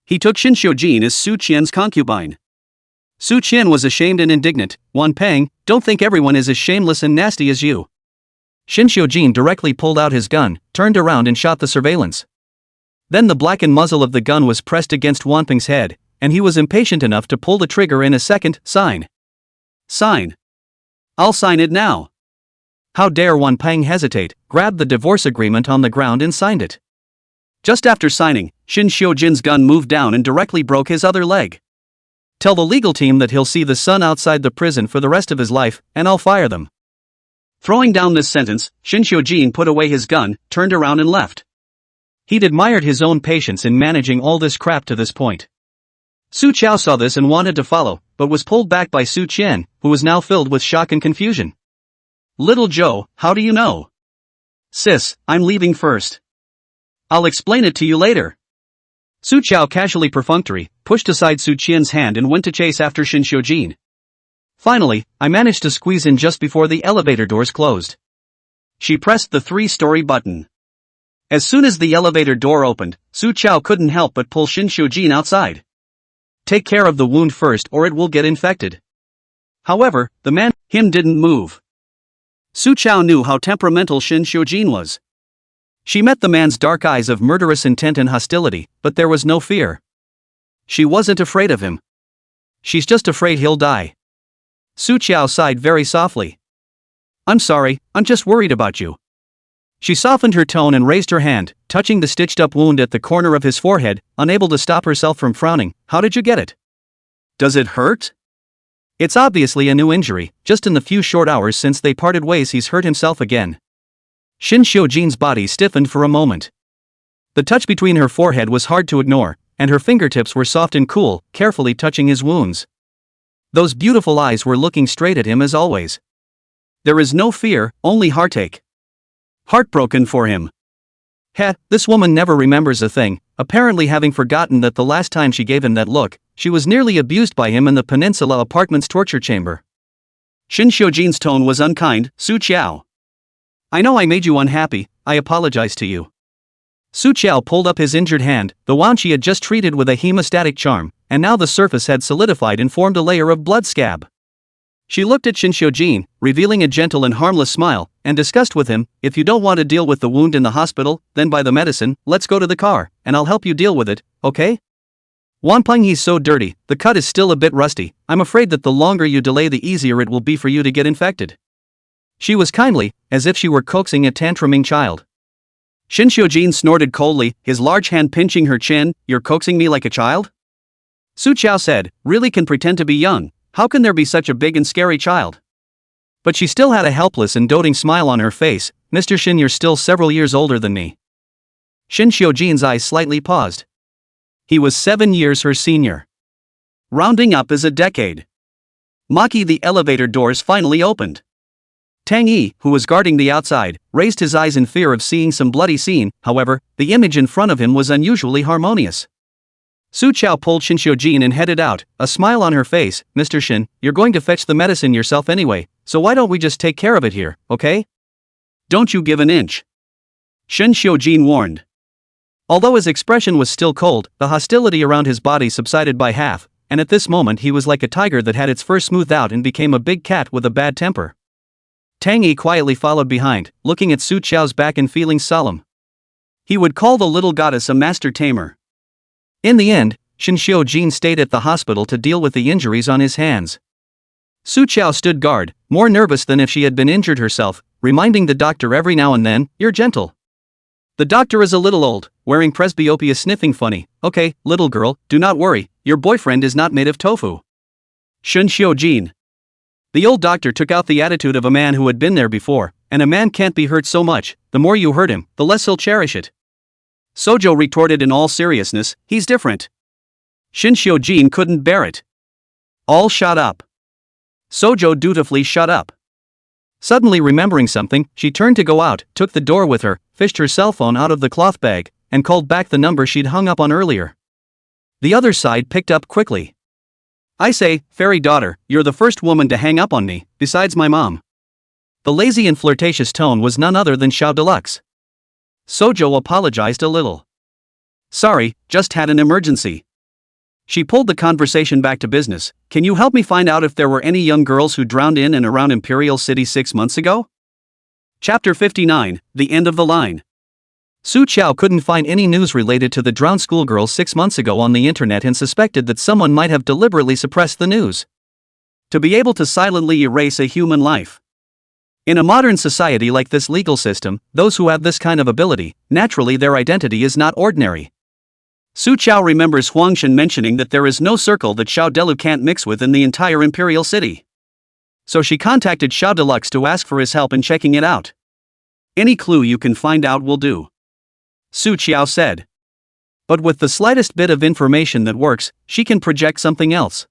He took Shinxiujin as Su Qian's concubine. Su Qian was ashamed and indignant. Wan Pang, don't think everyone is as shameless and nasty as you. Shinxiujin directly pulled out his gun, turned around and shot the surveillance. Then the blackened muzzle of the gun was pressed against Wan Pang's head, and he was impatient enough to pull the trigger in a second. Sign. Sign. I'll sign it now. How dare Wan Pang hesitate, grabbed the divorce agreement on the ground and signed it. Just after signing, Shinxiujin's gun moved down and directly broke his other leg. Tell the legal team that he'll see the sun outside the prison for the rest of his life, and I'll fire them. Throwing down this sentence, Shinxiujin put away his gun, turned around and left. He'd admired his own patience in managing all this crap to this point. Su Qiao saw this and wanted to follow, but was pulled back by Su Qian, who was now filled with shock and confusion. Little Joe, how do you know? Sis, I'm leaving first. I'll explain it to you later. Su Qiao, casually perfunctory, pushed aside Su Qian's hand and went to chase after Shinxiujin. Finally, I managed to squeeze in just before the elevator doors closed. She pressed the 3-story button. As soon as the elevator door opened, Su Qiao couldn't help but pull Shinxiujin outside. Take care of the wound first or it will get infected. However, the man, didn't move. Su Qiao knew how temperamental Shinxiujin was. She met the man's dark eyes of murderous intent and hostility, but there was no fear. She wasn't afraid of him. She's just afraid he'll die. Su Qiao sighed very softly. I'm sorry, I'm just worried about you. She softened her tone and raised her hand, touching the stitched-up wound at the corner of his forehead, unable to stop herself from frowning. How did you get it? Does it hurt? It's obviously a new injury. Just in the few short hours since they parted ways, he's hurt himself again. Shinxiujin's body stiffened for a moment. The touch between her forehead was hard to ignore, and her fingertips were soft and cool, carefully touching his wounds. Those beautiful eyes were looking straight at him as always. There is no fear, only heartache. Heartbroken for him. This woman never remembers a thing, apparently having forgotten that the last time she gave him that look, she was nearly abused by him in the Peninsula Apartment's torture chamber. Shinxiujin's tone was unkind. Su Qiao. I know I made you unhappy, I apologize to you. Su Qiao pulled up his injured hand, the wound she had just treated with a hemostatic charm, and now the surface had solidified and formed a layer of blood scab. She looked at Shinxiujin, revealing a gentle and harmless smile, and discussed with him, if you don't want to deal with the wound in the hospital, then buy the medicine, let's go to the car, and I'll help you deal with it, okay? Wan Pang, he's so dirty, the cut is still a bit rusty, I'm afraid that the longer you delay the easier it will be for you to get infected. She was kindly, as if she were coaxing a tantruming child. Shinxiujin snorted coldly, his large hand pinching her chin. You're coaxing me like a child? Su Qiao said, really can pretend to be young. How can there be such a big and scary child? But she still had a helpless and doting smile on her face. Mr. Shin, you're still several years older than me. Shinxiujin's eyes slightly paused. He was 7 years her senior. Rounding up is a decade. Maki, the elevator doors finally opened. Tang Yi, who was guarding the outside, raised his eyes in fear of seeing some bloody scene. However, the image in front of him was unusually harmonious. Su Qiao pulled Shinxiujin and headed out, a smile on her face. Mr. Shin, you're going to fetch the medicine yourself anyway, so why don't we just take care of it here, okay? Don't you give an inch. Shinxiujin warned. Although his expression was still cold, the hostility around his body subsided by half, and at this moment he was like a tiger that had its fur smoothed out and became a big cat with a bad temper. Tang Yi quietly followed behind, looking at Su Qiao's back and feeling solemn. He would call the little goddess a master tamer. In the end, Shinxiujin stayed at the hospital to deal with the injuries on his hands. Su Qiao stood guard, more nervous than if she had been injured herself, reminding the doctor every now and then, you're gentle. The doctor is a little old, wearing presbyopia, sniffing funny. Okay, little girl, do not worry, your boyfriend is not made of tofu. Shun Xiu-jin. The old doctor took out the attitude of a man who had been there before, and a man can't be hurt so much, the more you hurt him, the less he'll cherish it. Sojo retorted in all seriousness, he's different. Shin Xiu-jin couldn't bear it. All shut up. Sojo dutifully shut up. Suddenly remembering something, she turned to go out, took the door with her, fished her cell phone out of the cloth bag, and called back the number she'd hung up on earlier. The other side picked up quickly. I say, fairy daughter, you're the first woman to hang up on me, besides my mom. The lazy and flirtatious tone was none other than Xiao Deluxe. Sojo apologized a little. Sorry, just had an emergency. She pulled the conversation back to business. Can you help me find out if there were any young girls who drowned in and around Imperial City 6 months ago? Chapter 59, The End of the Line. Su Qiao couldn't find any news related to the drowned schoolgirls 6 months ago on the internet and suspected that someone might have deliberately suppressed the news. To be able to silently erase a human life. In a modern society like this legal system, those who have this kind of ability, naturally their identity is not ordinary. Su Qiao remembers Huangshan mentioning that there is no circle that Xiao Delu can't mix with in the entire Imperial City. So she contacted Xiao Deluxe to ask for his help in checking it out. Any clue you can find out will do. Su Qiao said. But with the slightest bit of information that works, she can project something else.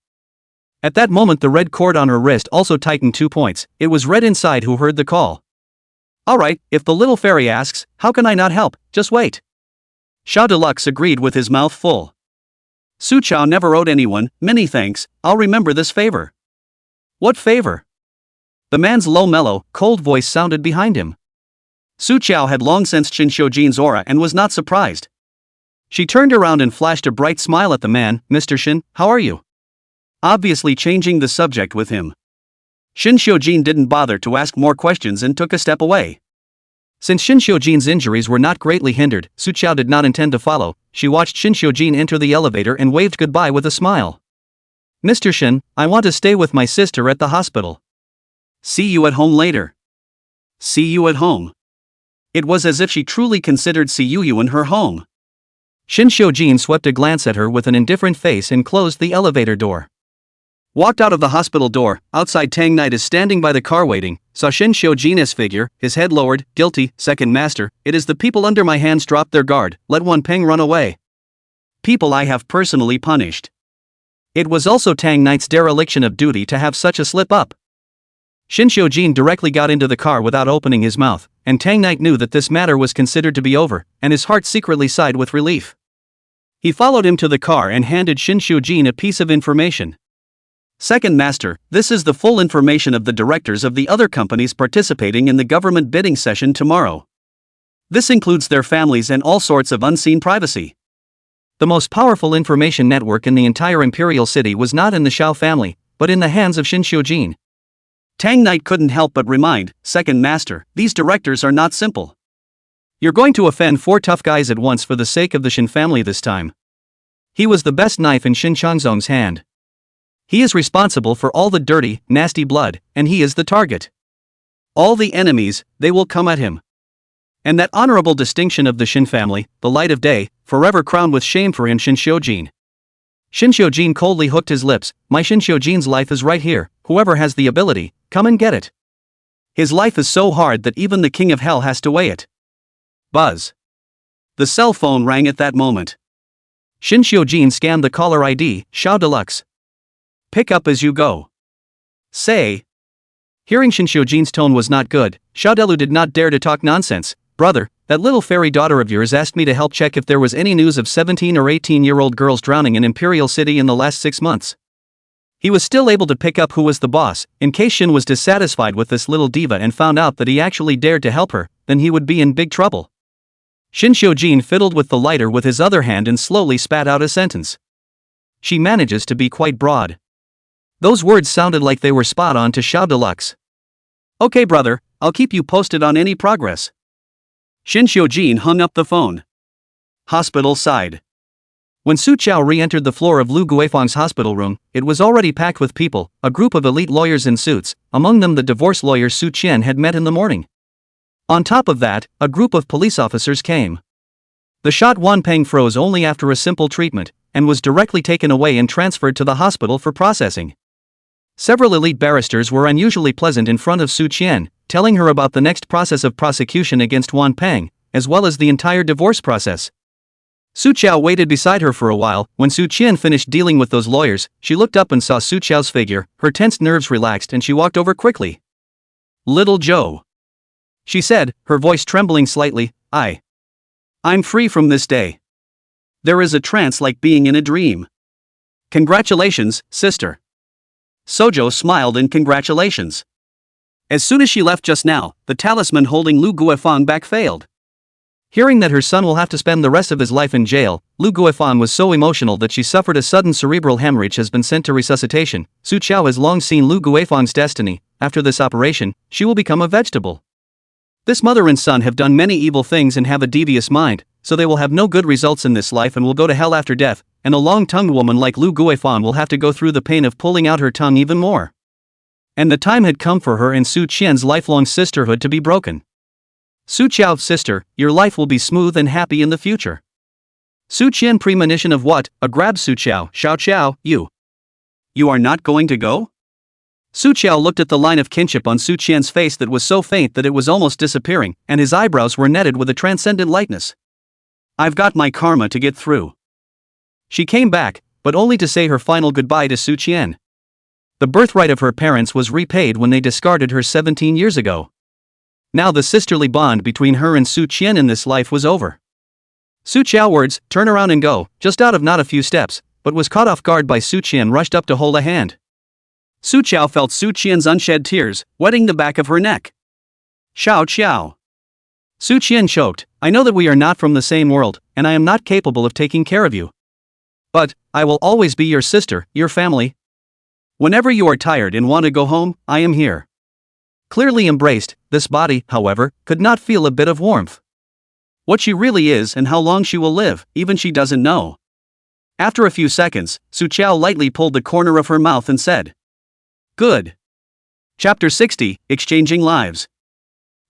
At that moment the red cord on her wrist also tightened 2 points. It was Red inside who heard the call. Alright, if the little fairy asks, how can I not help, just wait. Xiao Deluxe agreed with his mouth full. Su Qiao never owed anyone, many thanks, I'll remember this favor. What favor? The man's low mellow, cold voice sounded behind him. Su Qiao had long sensed Shin Xiu-jin's aura and was not surprised. She turned around and flashed a bright smile at the man. Mr. Shin, how are you? Obviously changing the subject with him. Shin Xiu-jin didn't bother to ask more questions and took a step away. Since Shin Xiu-jin's injuries were not greatly hindered, Su Qiao did not intend to follow. She watched Shin Xiu-jin enter the elevator and waved goodbye with a smile. Mr. Shin, I want to stay with my sister at the hospital. See you at home later. See you at home. It was as if she truly considered Siyuyu her home. Shin Xiu-jin swept a glance at her with an indifferent face and closed the elevator door. Walked out of the hospital door. Outside, Tang Knight is standing by the car waiting. Saw Shin Xiu-jin's figure, his head lowered. Guilty, second master. It is the people under my hands dropped their guard. Let one Peng run away. People I have personally punished. It was also Tang Knight's dereliction of duty to have such a slip up. Shin Xiu-jin directly got into the car without opening his mouth, and Tang Knight knew that this matter was considered to be over, and his heart secretly sighed with relief. He followed him to the car and handed Shin Xiu-jin a piece of information. Second Master, this is the full information of the directors of the other companies participating in the government bidding session tomorrow. This includes their families and all sorts of unseen privacy. The most powerful information network in the entire Imperial City was not in the Xiao family, but in the hands of Shin Xiu-jin. Tang Knight couldn't help but remind, Second Master, these directors are not simple. You're going to offend 4 tough guys at once for the sake of the Shin family this time. He was the best knife in Shin Changzong's hand. He is responsible for all the dirty, nasty blood, and he is the target. All the enemies, they will come at him. And that honorable distinction of the Shin family, the light of day, forever crowned with shame for him, Shin Xiu-jin. Shin Xiu-jin coldly hooked his lips. My Shin Xiu-jin's life is right here. Whoever has the ability, come and get it. His life is so hard that even the king of hell has to weigh it. Buzz. The cell phone rang at that moment. Shin Xiu-jin scanned the caller ID, Xiao Deluxe. Pick up as you go. Say. Hearing Shin Xiu-jin's tone was not good, Xiao Delu did not dare to talk nonsense. Brother, that little fairy daughter of yours asked me to help check if there was any news of 17 or 18-year-old girls drowning in Imperial City in the last 6 months. He was still able to pick up who was the boss. In case Shin was dissatisfied with this little diva and found out that he actually dared to help her, then he would be in big trouble. Shin Xiu-jin fiddled with the lighter with his other hand and slowly spat out a sentence. She manages to be quite broad. Those words sounded like they were spot on to Xiao Deluxe. Okay brother, I'll keep you posted on any progress. Shin Xiu-jin hung up the phone. Hospital side. When Su Qiao re-entered the floor of Lu Guifang's hospital room, it was already packed with people. A group of elite lawyers in suits, among them the divorce lawyer Su Qian had met in the morning. On top of that, a group of police officers came. The shot Wanpeng froze only after a simple treatment, and was directly taken away and transferred to the hospital for processing. Several elite barristers were unusually pleasant in front of Su Qian, telling her about the next process of prosecution against Wanpeng, as well as the entire divorce process. Su Qiao waited beside her for a while. When Su Qian finished dealing with those lawyers, she looked up and saw Su Qiao's figure, her tensed nerves relaxed and she walked over quickly. "Little Joe," she said, her voice trembling slightly, I'm free from this day. There is a trance like being in a dream. Congratulations, sister." Sojo smiled in congratulations. As soon as she left just now, the talisman holding Lu Guifang back failed. Hearing that her son will have to spend the rest of his life in jail, Lu Guifang was so emotional that she suffered a sudden cerebral hemorrhage, has been sent to resuscitation. Su Qiao has long seen Lu Guifang's destiny. After this operation, she will become a vegetable. This mother and son have done many evil things and have a devious mind, so they will have no good results in this life and will go to hell after death, and a long-tongued woman like Lu Guifang will have to go through the pain of pulling out her tongue even more. And the time had come for her and Su Qian's lifelong sisterhood to be broken. "Su Qiao, sister, your life will be smooth and happy in the future." Su Qian premonition of what? A grab. Su Qiao, Xiao Qiao, you are not going to go? Su Qiao looked at the line of kinship on Su Qian's face that was so faint that it was almost disappearing, and his eyebrows were netted with a transcendent lightness. "I've got my karma to get through." She came back, but only to say her final goodbye to Su Qian. The birthright of her parents was repaid when they discarded her 17 years ago. Now the sisterly bond between her and Su Qian in this life was over. Su Qiao words, "Turn around and go," just out of not a few steps, but was caught off guard by Su Qian rushed up to hold a hand. Su Qiao felt Su Qian's unshed tears, wetting the back of her neck. "Xiao Qiao." Su Qian choked, "I know that we are not from the same world, and I am not capable of taking care of you. But, I will always be your sister, your family. Whenever you are tired and want to go home, I am here." Clearly embraced, this body, however, could not feel a bit of warmth. What she really is and how long she will live, even she doesn't know. After a few seconds, Su Qiao lightly pulled the corner of her mouth and said, "Good." Chapter 60, Exchanging Lives.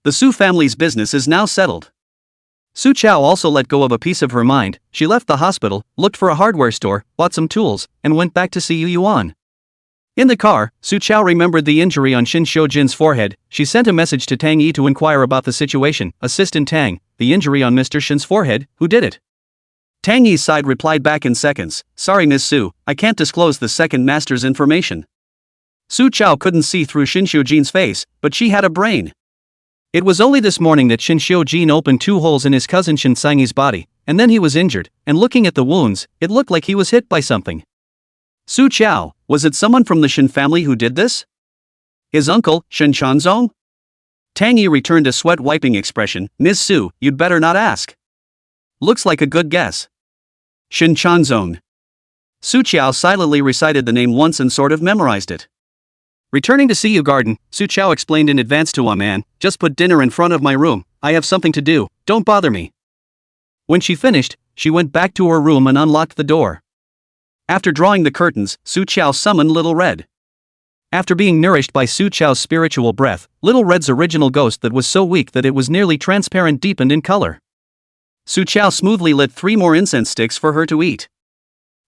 The Su family's business is now settled. Su Qiao also let go of a piece of her mind. She left the hospital, looked for a hardware store, bought some tools, and went back to see Yu Yuan. In the car, Su Qiao remembered the injury on Shin Xiujin's forehead. She sent a message to Tang Yi to inquire about the situation. "Assistant Tang, the injury on Mr. Shin's forehead, who did it?" Tang Yi's side replied back in seconds, "Sorry Miss Su, I can't disclose the second master's information." Su Qiao couldn't see through Shin Xiujin's face, but she had a brain. It was only this morning that Shin Xiujin opened 2 holes in his cousin Shin Sangyi's body, and then he was injured, and looking at the wounds, it looked like he was hit by something. Su Qiao, was it someone from the Shin family who did this? His uncle, Shin Chanzong? Tang Yi returned a sweat-wiping expression. "Ms. Su, you'd better not ask. Looks like a good guess. Shin Chanzong." Su Qiao silently recited the name once and sort of memorized it. Returning to Siyu Garden, Su Qiao explained in advance to a man, "Just put dinner in front of my room, I have something to do, don't bother me." When she finished, she went back to her room and unlocked the door. After drawing the curtains, Su Qiao summoned Little Red. After being nourished by Su Qiao's spiritual breath, Little Red's original ghost that was so weak that it was nearly transparent deepened in color. Su Qiao smoothly lit 3 more incense sticks for her to eat.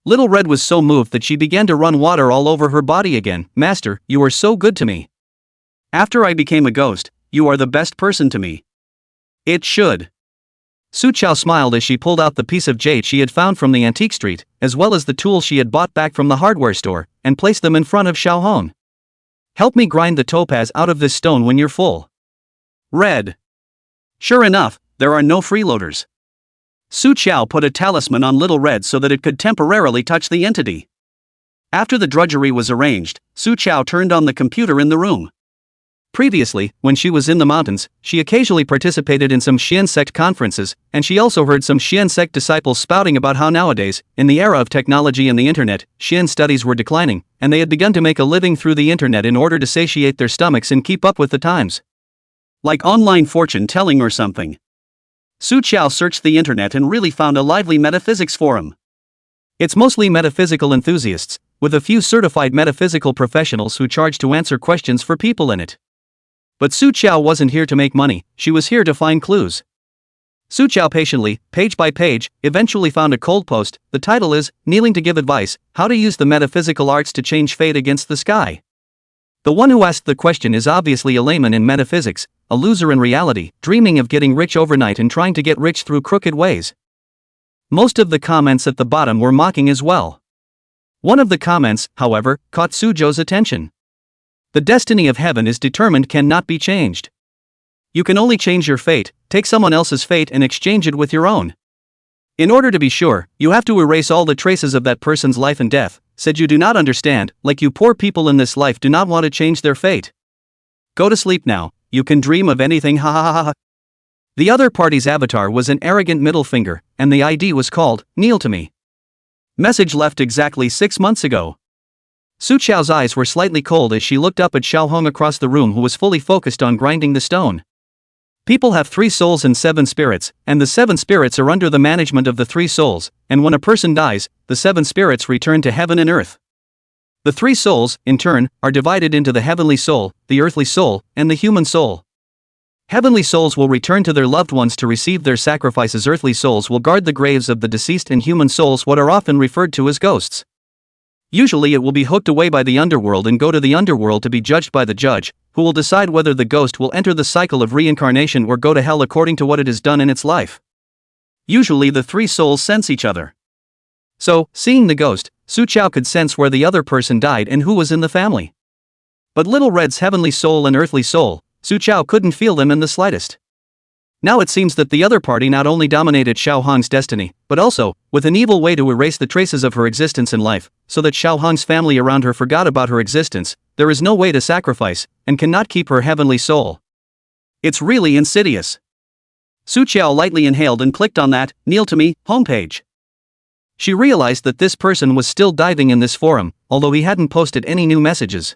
Little Red was so moved that she began to run water all over her body again. "Master, you are so good to me. After I became a ghost, you are the best person to me." "It should." Su Qiao smiled as she pulled out the piece of jade she had found from the antique street, as well as the tools she had bought back from the hardware store, and placed them in front of Xiao Hong. "Help me grind the topaz out of this stone when you're full." Red. Sure enough, there are no freeloaders. Su Qiao put a talisman on Little Red so that it could temporarily touch the entity. After the drudgery was arranged, Su Qiao turned on the computer in the room. Previously, when she was in the mountains, she occasionally participated in some Xian sect conferences, and she also heard some Xian sect disciples spouting about how nowadays, in the era of technology and the internet, Xian studies were declining, and they had begun to make a living through the internet in order to satiate their stomachs and keep up with the times. Like online fortune telling or something. Su Qiao searched the internet and really found a lively metaphysics forum. It's mostly metaphysical enthusiasts, with a few certified metaphysical professionals who charge to answer questions for people in it. But Su Qiao wasn't here to make money, she was here to find clues. Su Qiao patiently, page by page, eventually found a cold post. The title is, Kneeling to Give Advice, How to Use the Metaphysical Arts to Change Fate Against the Sky. The one who asked the question is obviously a layman in metaphysics, a loser in reality, dreaming of getting rich overnight and trying to get rich through crooked ways. Most of the comments at the bottom were mocking as well. One of the comments, however, caught Suzhou's attention. The destiny of heaven is determined, cannot be changed. You can only change your fate, take someone else's fate and exchange it with your own. In order to be sure, you have to erase all the traces of that person's life and death, said you do not understand, like you poor people in this life do not want to change their fate. Go to sleep now, you can dream of anything, ha ha ha ha. The other party's avatar was an arrogant middle finger, and the ID was called, Kneel to Me. Message left exactly 6 months ago. Su Qiao's eyes were slightly cold as she looked up at Xiao Hong across the room, who was fully focused on grinding the stone. People have 3 souls and 7 spirits, and the 7 spirits are under the management of the 3 souls, and when a person dies, the 7 spirits return to heaven and earth. The 3 souls, in turn, are divided into the heavenly soul, the earthly soul, and the human soul. Heavenly souls will return to their loved ones to receive their sacrifices. Earthly souls will guard the graves of the deceased, and human souls, what are often referred to as ghosts. Usually it will be hooked away by the underworld and go to the underworld to be judged by the judge, who will decide whether the ghost will enter the cycle of reincarnation or go to hell according to what it has done in its life. Usually the 3 souls sense each other. So, seeing the ghost, Su Qiao could sense where the other person died and who was in the family. But Little Red's heavenly soul and earthly soul, Su Qiao couldn't feel them in the slightest. Now it seems that the other party not only dominated Xiao Hong's destiny, but also, with an evil way to erase the traces of her existence in life, so that Xiao Hong's family around her forgot about her existence. There is no way to sacrifice, and cannot keep her heavenly soul. It's really insidious. Su Qiao lightly inhaled and clicked on that, Kneel to Me, homepage. She realized that this person was still diving in this forum, although he hadn't posted any new messages.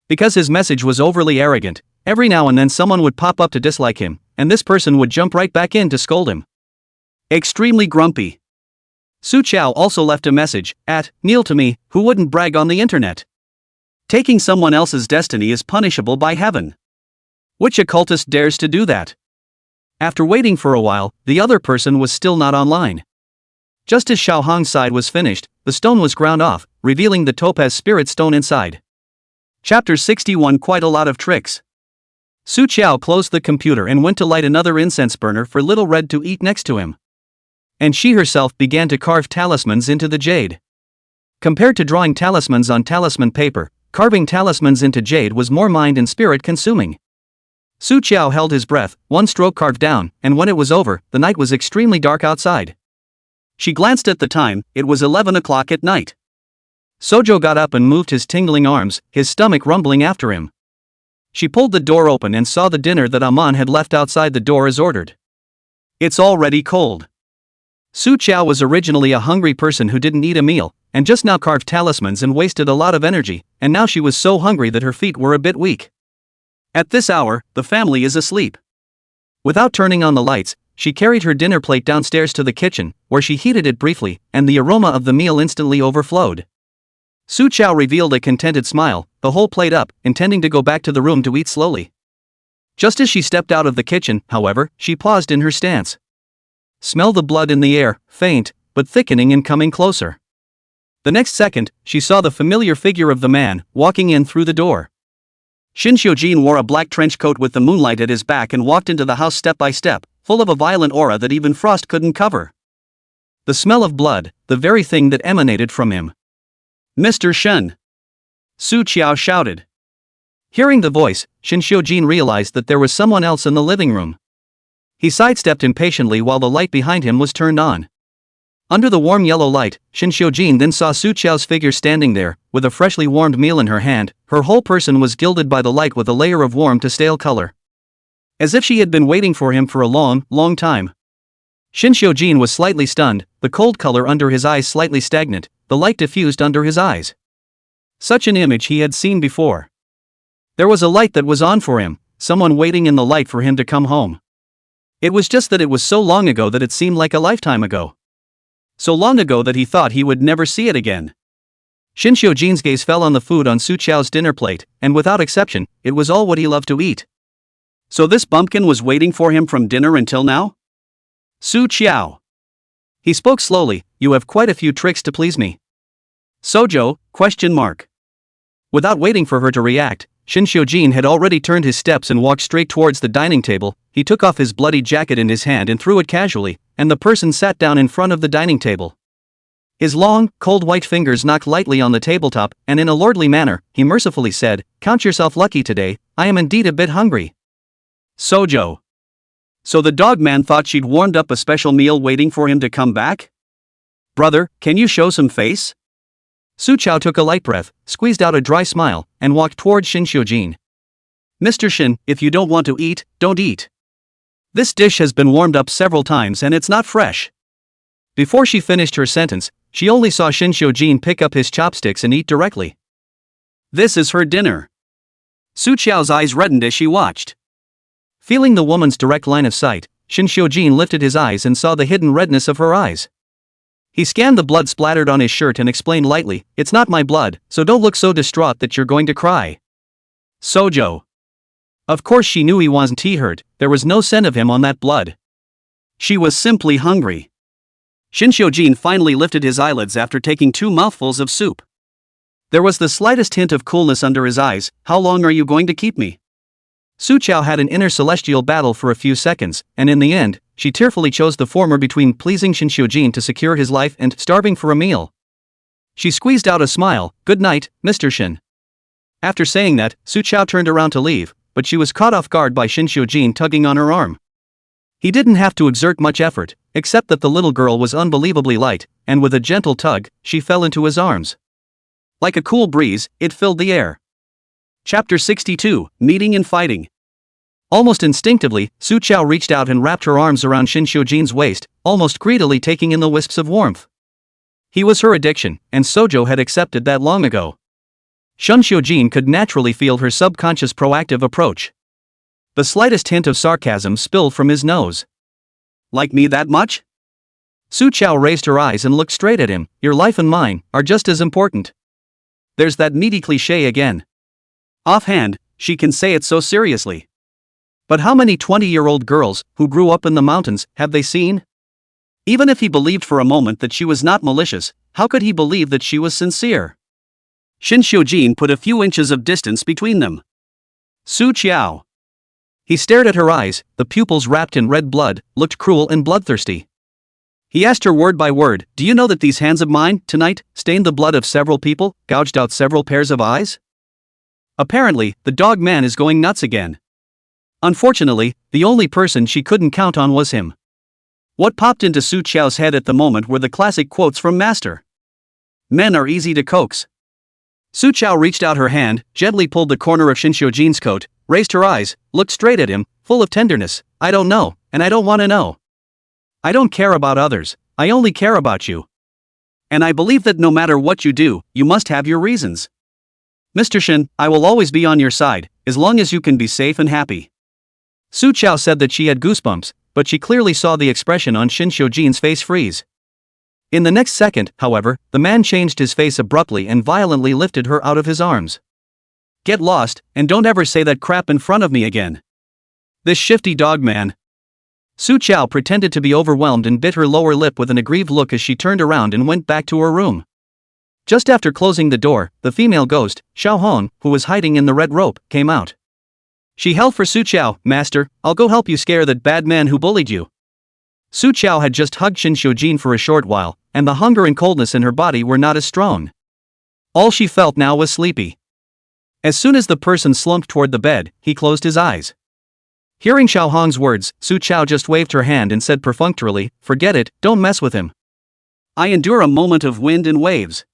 Because his message was overly arrogant, every now and then someone would pop up to dislike him, and this person would jump right back in to scold him. Extremely grumpy. Su Qiao also left a message, at, Kneel to Me, who wouldn't brag on the internet. Taking someone else's destiny is punishable by heaven. Which occultist dares to do that? After waiting for a while, the other person was still not online. Just as Xiao Hong's side was finished, the stone was ground off, revealing the topaz spirit stone inside. Chapter 61. Quite a lot of tricks. Su Qiao closed the computer and went to light another incense burner for Little Red to eat next to him. And she herself began to carve talismans into the jade. Compared to drawing talismans on talisman paper, carving talismans into jade was more mind and spirit consuming. Su Qiao held his breath, one stroke carved down, and when it was over, the night was extremely dark outside. She glanced at the time, it was 11 o'clock at night. Suzhou got up and moved his tingling arms, his stomach rumbling after him. She pulled the door open and saw the dinner that Amon had left outside the door as ordered. It's already cold. Su Qiao was originally a hungry person who didn't eat a meal, and just now carved talismans and wasted a lot of energy, and now she was so hungry that her feet were a bit weak. At this hour, the family is asleep. Without turning on the lights, she carried her dinner plate downstairs to the kitchen, where she heated it briefly, and the aroma of the meal instantly overflowed. Su Qiao revealed a contented smile, the whole plate up, intending to go back to the room to eat slowly. Just as she stepped out of the kitchen, however, she paused in her stance. Smell the blood in the air, faint, but thickening and coming closer. The next second, she saw the familiar figure of the man, walking in through the door. Shin Xiujin wore a black trench coat with the moonlight at his back and walked into the house step by step, full of a violent aura that even frost couldn't cover. The smell of blood, the very thing that emanated from him. Mr. Shen! Su Qiao shouted. Hearing the voice, Shin Xiujin realized that there was someone else in the living room. He sidestepped impatiently while the light behind him was turned on. Under the warm yellow light, Shin Xiujin then saw Su Qiao's figure standing there, with a freshly warmed meal in her hand. Her whole person was gilded by the light with a layer of warm to stale color. As if she had been waiting for him for a long, long time. Shin Xiujin was slightly stunned, the cold color under his eyes slightly stagnant, the light diffused under his eyes. Such an image he had seen before. There was a light that was on for him, someone waiting in the light for him to come home. It was just that it was so long ago that it seemed like a lifetime ago. So long ago that he thought he would never see it again. Shin Xiujin's gaze fell on the food on Su Qiao's dinner plate, and without exception, it was all what he loved to eat, So this bumpkin was waiting for him from dinner until now? Su Qiao. He spoke slowly, you have quite a few tricks to please me. Sojo, ? Without waiting for her to react, Shin Xiujin had already turned his steps and walked straight towards the dining table. He took off his bloody jacket in his hand and threw it casually, and the person sat down in front of the dining table. His long, cold white fingers knocked lightly on the tabletop, and in a lordly manner, he mercifully said, count yourself lucky today, I am indeed a bit hungry. Sojo. So the dog man thought she'd warmed up a special meal waiting for him to come back? Brother, can you show some face? Su Qiao took a light breath, squeezed out a dry smile, and walked towards Shin Xiujin. Mr. Shin, if you don't want to eat, don't eat. This dish has been warmed up several times and it's not fresh. Before she finished her sentence, she only saw Shin Xiujin pick up his chopsticks and eat directly. This is her dinner. Su Qiao's eyes reddened as she watched. Feeling the woman's direct line of sight, Shin Xiujin lifted his eyes and saw the hidden redness of her eyes. He scanned the blood splattered on his shirt and explained lightly, it's not my blood, so don't look so distraught that you're going to cry. Sojo. Of course she knew he wasn't hurt, there was no scent of him on that blood. She was simply hungry. Shin Xiujin finally lifted his eyelids after taking 2 mouthfuls of soup. There was the slightest hint of coolness under his eyes. How long are you going to keep me? Su Qiao had an inner celestial battle for a few seconds, and in the end, she tearfully chose the former between pleasing Shin Xiujin to secure his life and starving for a meal. She squeezed out a smile, good night, Mr. Shin. After saying that, Su Qiao turned around to leave, but she was caught off guard by Shin Xiujin tugging on her arm. He didn't have to exert much effort, except that the little girl was unbelievably light, and with a gentle tug, she fell into his arms. Like a cool breeze, it filled the air. Chapter 62, Meeting and Fighting. Almost instinctively, Su Qiao reached out and wrapped her arms around Shin Xiujin's waist, almost greedily taking in the wisps of warmth. He was her addiction, and Sojo had accepted that long ago. Shin Xiujin could naturally feel her subconscious proactive approach. The slightest hint of sarcasm spilled from his nose. Like me that much? Su Qiao raised her eyes and looked straight at him, your life and mine are just as important. There's that meaty cliché again. Offhand, she can say it so seriously. But how many 20-year-old girls, who grew up in the mountains, have they seen? Even if he believed for a moment that she was not malicious, how could he believe that she was sincere? Shin Xiujin put a few inches of distance between them. Su Qiao. He stared at her eyes, the pupils wrapped in red blood, looked cruel and bloodthirsty. He asked her word by word, do you know that these hands of mine, tonight, stained the blood of several people, gouged out several pairs of eyes? Apparently, the dog man is going nuts again. Unfortunately, the only person she couldn't count on was him. What popped into Su Qiao's head at the moment were the classic quotes from Master. Men are easy to coax. Su Qiao reached out her hand, gently pulled the corner of Shin Xiujin's coat, raised her eyes, looked straight at him, full of tenderness. I don't know, and I don't want to know. I don't care about others, I only care about you. And I believe that no matter what you do, you must have your reasons. Mr. Shin, I will always be on your side, as long as you can be safe and happy. Su Qiao said that she had goosebumps, but she clearly saw the expression on Shin Xiujin's face freeze. In the next second, however, the man changed his face abruptly and violently lifted her out of his arms. Get lost, and don't ever say that crap in front of me again. This shifty dog man. Su Qiao pretended to be overwhelmed and bit her lower lip with an aggrieved look as she turned around and went back to her room. Just after closing the door, the female ghost, Xiao Hong, who was hiding in the red rope, came out. She held for Su Qiao, Master, I'll go help you scare that bad man who bullied you. Su Qiao had just hugged Shin Xiujin for a short while, and the hunger and coldness in her body were not as strong. All she felt now was sleepy. As soon as the person slumped toward the bed, he closed his eyes. Hearing Xiao Hong's words, Su Qiao just waved her hand and said perfunctorily, forget it, don't mess with him. I endure a moment of wind and waves.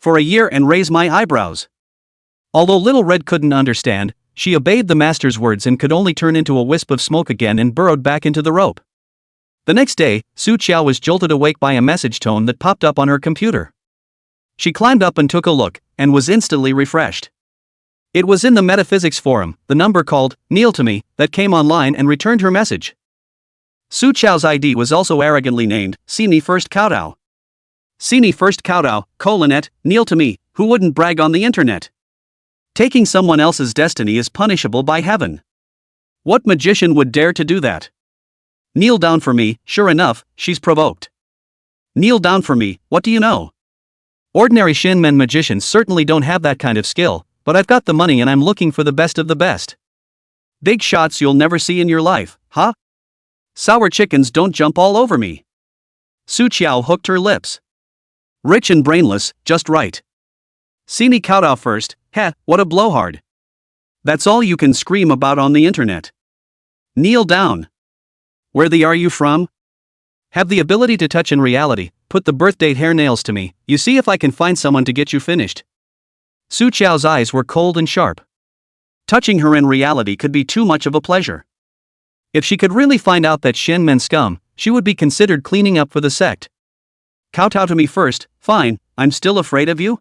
For a year and raise my eyebrows. Although Little Red couldn't understand, she obeyed the master's words and could only turn into a wisp of smoke again and burrowed back into the rope. The next day, Su Qiao was jolted awake by a message tone that popped up on her computer. She climbed up and took a look, and was instantly refreshed. It was in the Metaphysics Forum, the number called, Kneel to Me, that came online and returned her message. Su Qiao's ID was also arrogantly named, Sini First Kowtow. Sini First Kowtow, kneel to me, who wouldn't brag on the internet? Taking someone else's destiny is punishable by heaven. What magician would dare to do that? Kneel down for me, sure enough, she's provoked. Kneel down for me, what do you know? Ordinary Shinmen magicians certainly don't have that kind of skill, but I've got the money and I'm looking for the best of the best. Big shots you'll never see in your life, huh? Sour chickens don't jump all over me. Su Qiao hooked her lips. Rich and brainless, just right. See me kowtow first, heh, what a blowhard. That's all you can scream about on the internet. Kneel down. Where the are you from? Have the ability to touch in reality, put the birth date hair nails to me, you see if I can find someone to get you finished. Su Qiao's eyes were cold and sharp. Touching her in reality could be too much of a pleasure. If she could really find out that Shinmen scum, she would be considered cleaning up for the sect. Kowtow to me first, fine, I'm still afraid of you?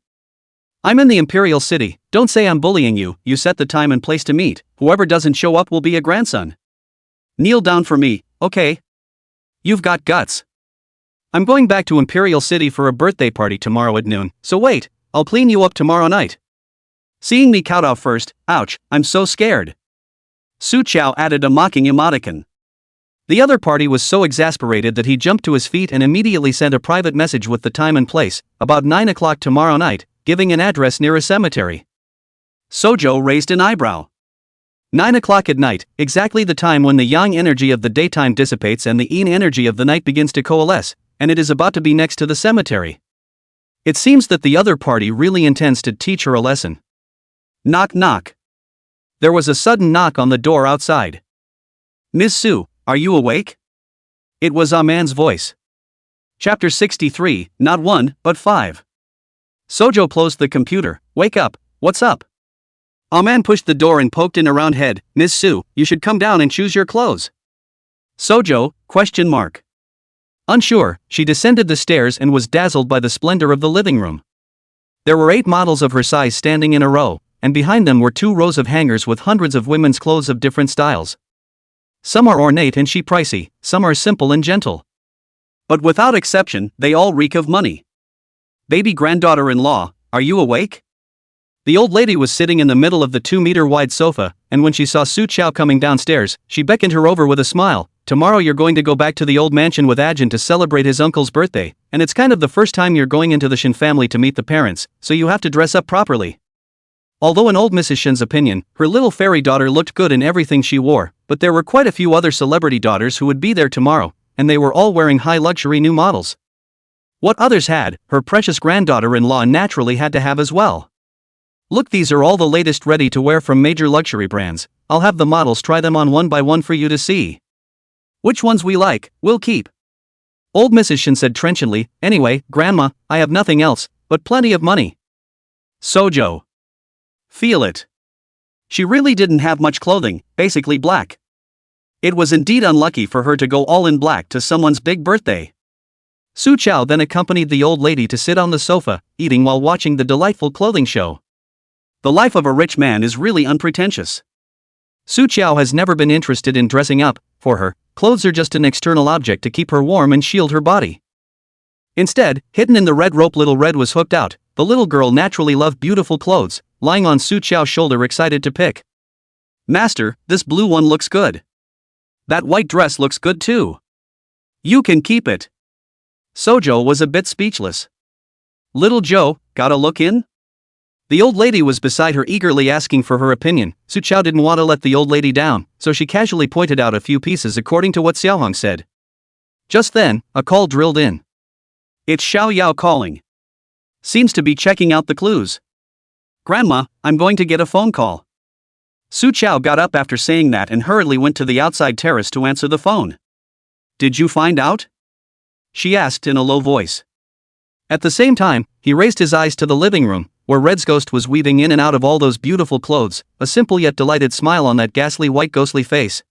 I'm in the Imperial City, don't say I'm bullying you, you set the time and place to meet, whoever doesn't show up will be a grandson. Kneel down for me, okay? You've got guts. I'm going back to Imperial City for a birthday party tomorrow at noon, so wait, I'll clean you up tomorrow night. Seeing me kowtow first, ouch, I'm so scared. Su Qiao added a mocking emoticon. The other party was so exasperated that he jumped to his feet and immediately sent a private message with the time and place, about 9 o'clock tomorrow night, giving an address near a cemetery. Sojo raised an eyebrow. 9 o'clock at night, exactly the time when the yang energy of the daytime dissipates and the yin energy of the night begins to coalesce, and it is about to be next to the cemetery. It seems that the other party really intends to teach her a lesson. Knock knock. There was a sudden knock on the door outside. Ms. Su, are you awake? It was Ah Man's voice. Chapter 63, not 1, but 5. Sojo closed the computer. Wake up, what's up? Ah Man pushed the door and poked in a round head. Ms. Su, you should come down and choose your clothes. Sojo, question mark. Unsure, she descended the stairs and was dazzled by the splendor of the living room. There were 8 models of her size standing in a row, and behind them were 2 rows of hangers with hundreds of women's clothes of different styles. Some are ornate and cheap pricey, some are simple and gentle. But without exception, they all reek of money. Baby granddaughter-in-law, are you awake? The old lady was sitting in the middle of the 2-meter-wide sofa, and when she saw Su Qiao coming downstairs, she beckoned her over with a smile. Tomorrow you're going to go back to the old mansion with Ajin to celebrate his uncle's birthday, and it's kind of the first time you're going into the Shin family to meet the parents, so you have to dress up properly. Although in old Mrs. Shin's opinion, her little fairy daughter looked good in everything she wore, but there were quite a few other celebrity daughters who would be there tomorrow, and they were all wearing high-luxury new models. What others had, her precious granddaughter-in-law naturally had to have as well. Look, these are all the latest ready to wear from major luxury brands. I'll have the models try them on one by one for you to see. Which ones we like, we'll keep. Old Mrs. Shin said trenchantly, anyway, Grandma, I have nothing else, but plenty of money. Sojo. Feel it. She really didn't have much clothing, basically black. It was indeed unlucky for her to go all in black to someone's big birthday. Su Qiao then accompanied the old lady to sit on the sofa, eating while watching the delightful clothing show. The life of a rich man is really unpretentious. Su Qiao has never been interested in dressing up. For her, clothes are just an external object to keep her warm and shield her body. Instead, hidden in the red rope Little Red was hooked out. The little girl naturally loved beautiful clothes, lying on Su Qiao's shoulder excited to pick. Master, this blue one looks good. That white dress looks good too. You can keep it. Sojo was a bit speechless. Little Joe, gotta look in? The old lady was beside her eagerly asking for her opinion. Su Qiao didn't want to let the old lady down, so she casually pointed out a few pieces according to what Xiaohong said. Just then, a call drilled in. It's Xiao Yao calling. Seems to be checking out the clues. Grandma, I'm going to get a phone call. Su Qiao got up after saying that and hurriedly went to the outside terrace to answer the phone. Did you find out? She asked in a low voice. At the same time, he raised his eyes to the living room, where Red's ghost was weaving in and out of all those beautiful clothes, a simple yet delighted smile on that ghastly white ghostly face.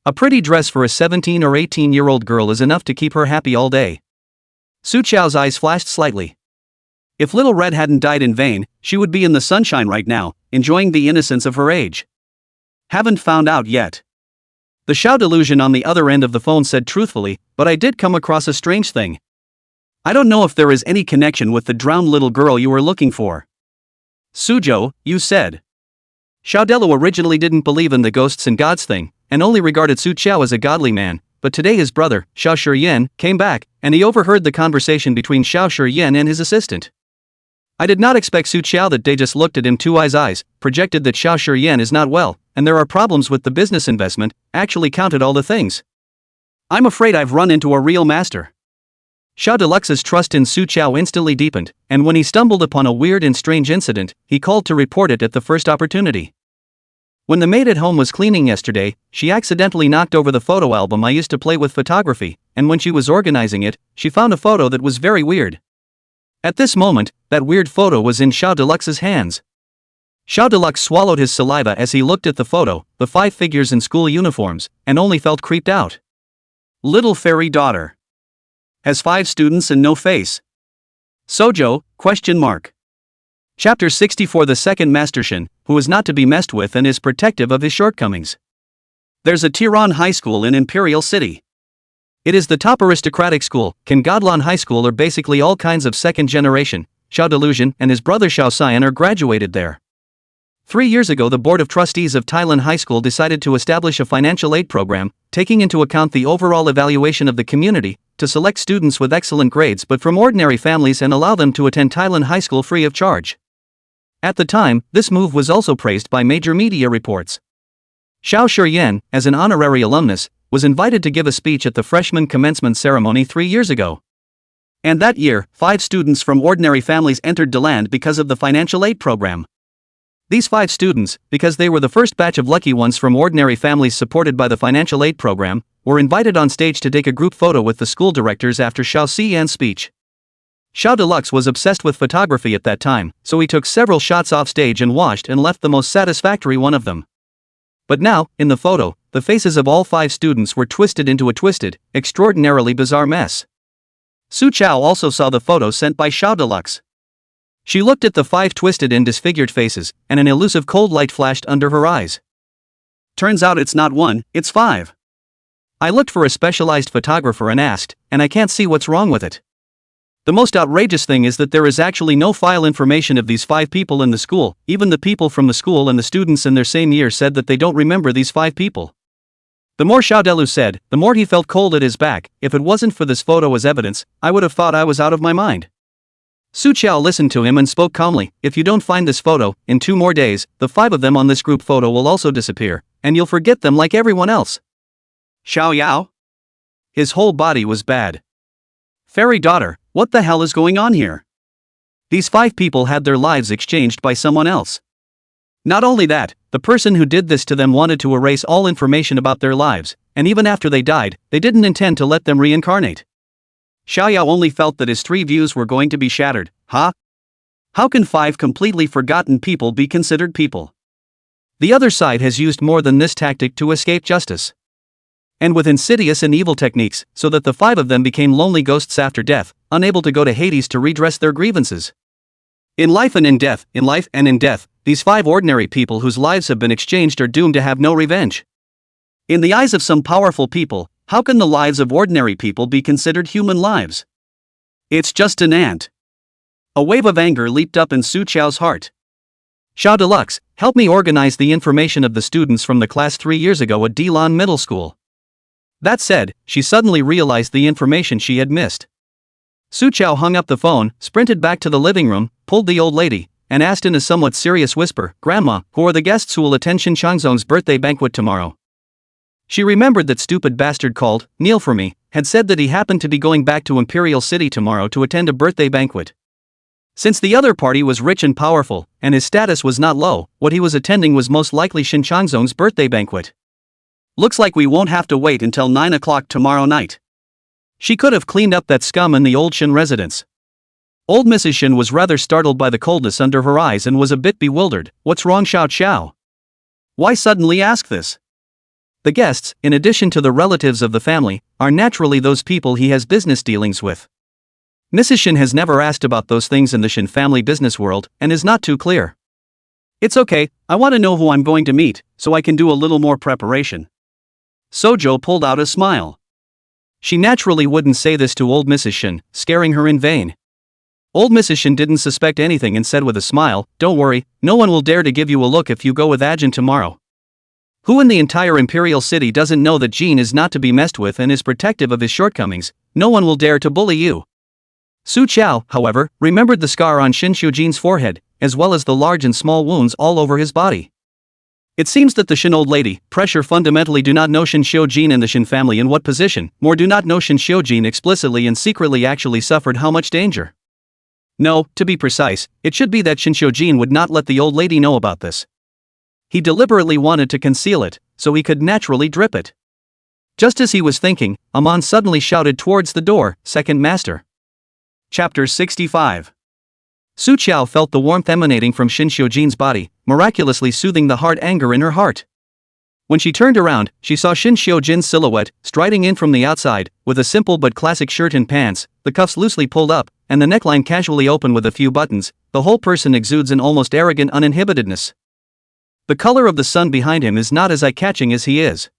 A pretty dress for a 17 or 18-year-old girl is enough to keep her happy all day. Su Qiao's eyes flashed slightly. If Little Red hadn't died in vain, she would be in the sunshine right now, enjoying the innocence of her age. Haven't found out yet. The Xiao delusion on the other end of the phone said truthfully, but I did come across a strange thing. I don't know if there is any connection with the drowned little girl you were looking for. Sujo, you said. Xiao Delu originally didn't believe in the ghosts and gods thing, and only regarded Su Qiao as a godly man, but today his brother, Xiao Shiyan, came back, and he overheard the conversation between Xiao Shiyan and his assistant. I did not expect Su Qiao that they just looked at him two eyes, projected that Xiao Shiyan is not well, and there are problems with the business investment, actually counted all the things. I'm afraid I've run into a real master. Xiao Deluxe's trust in Su Qiao instantly deepened, and when he stumbled upon a weird and strange incident, he called to report it at the first opportunity. When the maid at home was cleaning yesterday, she accidentally knocked over the photo album I used to play with photography, and when she was organizing it, she found a photo that was very weird. At this moment, that weird photo was in Xiao Deluxe's hands. Xiao Deluxe swallowed his saliva as he looked at the photo, the 5 figures in school uniforms, and only felt creeped out. Little fairy daughter. Has 5 students and no face. Sojo, ? Chapter 64. The second Master Shin, who is not to be messed with and is protective of his shortcomings. There's a Tiran High School in Imperial City. It is the top aristocratic school. Godlan High School are basically all kinds of second generation. Xiao Delusion and his brother Xiao Xian are graduated there. 3 years ago the Board of Trustees of Thailand High School decided to establish a financial aid program, taking into account the overall evaluation of the community, to select students with excellent grades but from ordinary families and allow them to attend Thailand High School free of charge. At the time, this move was also praised by major media reports. Xiao Shiyan, as an honorary alumnus, was invited to give a speech at the freshman commencement ceremony 3 years ago. And that year, 5 students from ordinary families entered Daland because of the financial aid program. These 5 students, because they were the first batch of lucky ones from ordinary families supported by the financial aid program, were invited on stage to take a group photo with the school directors after Xiao Xian's speech. Xiao Deluxe was obsessed with photography at that time, so he took several shots off stage and washed and left the most satisfactory one of them. But now, in the photo, the faces of all 5 students were twisted into a twisted, extraordinarily bizarre mess. Su Qiao also saw the photo sent by Xiao Deluxe. She looked at the 5 twisted and disfigured faces, and an elusive cold light flashed under her eyes. Turns out it's not 1, it's 5. I looked for a specialized photographer and asked, and I can't see what's wrong with it. The most outrageous thing is that there is actually no file information of these 5 people in the school. Even the people from the school and the students in their same year said that they don't remember these 5 people. The more Xiao Delu said, the more he felt cold at his back. If it wasn't for this photo as evidence, I would have thought I was out of my mind. Su Qiao listened to him and spoke calmly. If you don't find this photo, in 2 more days, the 5 of them on this group photo will also disappear, and you'll forget them like everyone else. Xiao Yao? His whole body was bad. Fairy daughter, what the hell is going on here? These 5 people had their lives exchanged by someone else. Not only that, the person who did this to them wanted to erase all information about their lives, and even after they died, they didn't intend to let them reincarnate. Xiao Yao only felt that his 3 views were going to be shattered. Huh? How can 5 completely forgotten people be considered people? The other side has used more than this tactic to escape justice. And with insidious and evil techniques, so that the 5 of them became lonely ghosts after death, unable to go to Hades to redress their grievances. In life and in death, these 5 ordinary people whose lives have been exchanged are doomed to have no revenge. In the eyes of some powerful people, how can the lives of ordinary people be considered human lives? It's just an ant. A wave of anger leaped up in Su Qiao's heart. Xiao Deluxe, help me organize the information of the students from the class 3 years ago at Dilan Middle School. That said, she suddenly realized the information she had missed. Su Qiao hung up the phone, sprinted back to the living room, pulled the old lady, and asked in a somewhat serious whisper, "Grandma, who are the guests who will attend Shin Changzong's birthday banquet tomorrow?" She remembered that stupid bastard called Neil for me, had said that he happened to be going back to Imperial City tomorrow to attend a birthday banquet. Since the other party was rich and powerful, and his status was not low, what he was attending was most likely Shin Changzong's birthday banquet. Looks like we won't have to wait until 9 o'clock tomorrow night. She could have cleaned up that scum in the old Shin residence. Old Mrs. Shin was rather startled by the coldness under her eyes and was a bit bewildered. What's wrong, Xiao Qiao? Why suddenly ask this? The guests, in addition to the relatives of the family, are naturally those people he has business dealings with. Mrs. Shin has never asked about those things in the Shin family business world, and is not too clear. It's okay, I want to know who I'm going to meet, so I can do a little more preparation. Sojo pulled out a smile. She naturally wouldn't say this to old Mrs. Shin, scaring her in vain. Old Mrs. Shin didn't suspect anything and said with a smile, "Don't worry, no one will dare to give you a look if you go with Ajin tomorrow. Who in the entire imperial city doesn't know that Jin is not to be messed with and is protective of his shortcomings? No one will dare to bully you." Su Chao, however, remembered the scar on Shin Jin's forehead, as well as the large and small wounds all over his body. It seems that the Shin old lady, pressure fundamentally do not know Shin Jin and the Shin family in what position, more do not know Shin Jin explicitly and secretly actually suffered how much danger. No, to be precise, it should be that Shin Jin would not let the old lady know about this. He deliberately wanted to conceal it, so he could naturally drip it. Just as he was thinking, Amon suddenly shouted towards the door, "Second Master." Chapter 65. Su Chao felt the warmth emanating from Shin Jin's body, miraculously soothing the hard anger in her heart. When she turned around, she saw Shin Jin's silhouette, striding in from the outside, with a simple but classic shirt and pants, the cuffs loosely pulled up, and the neckline casually open with a few buttons. The whole person exudes an almost arrogant uninhibitedness. The color of the sun behind him is not as eye-catching as he is.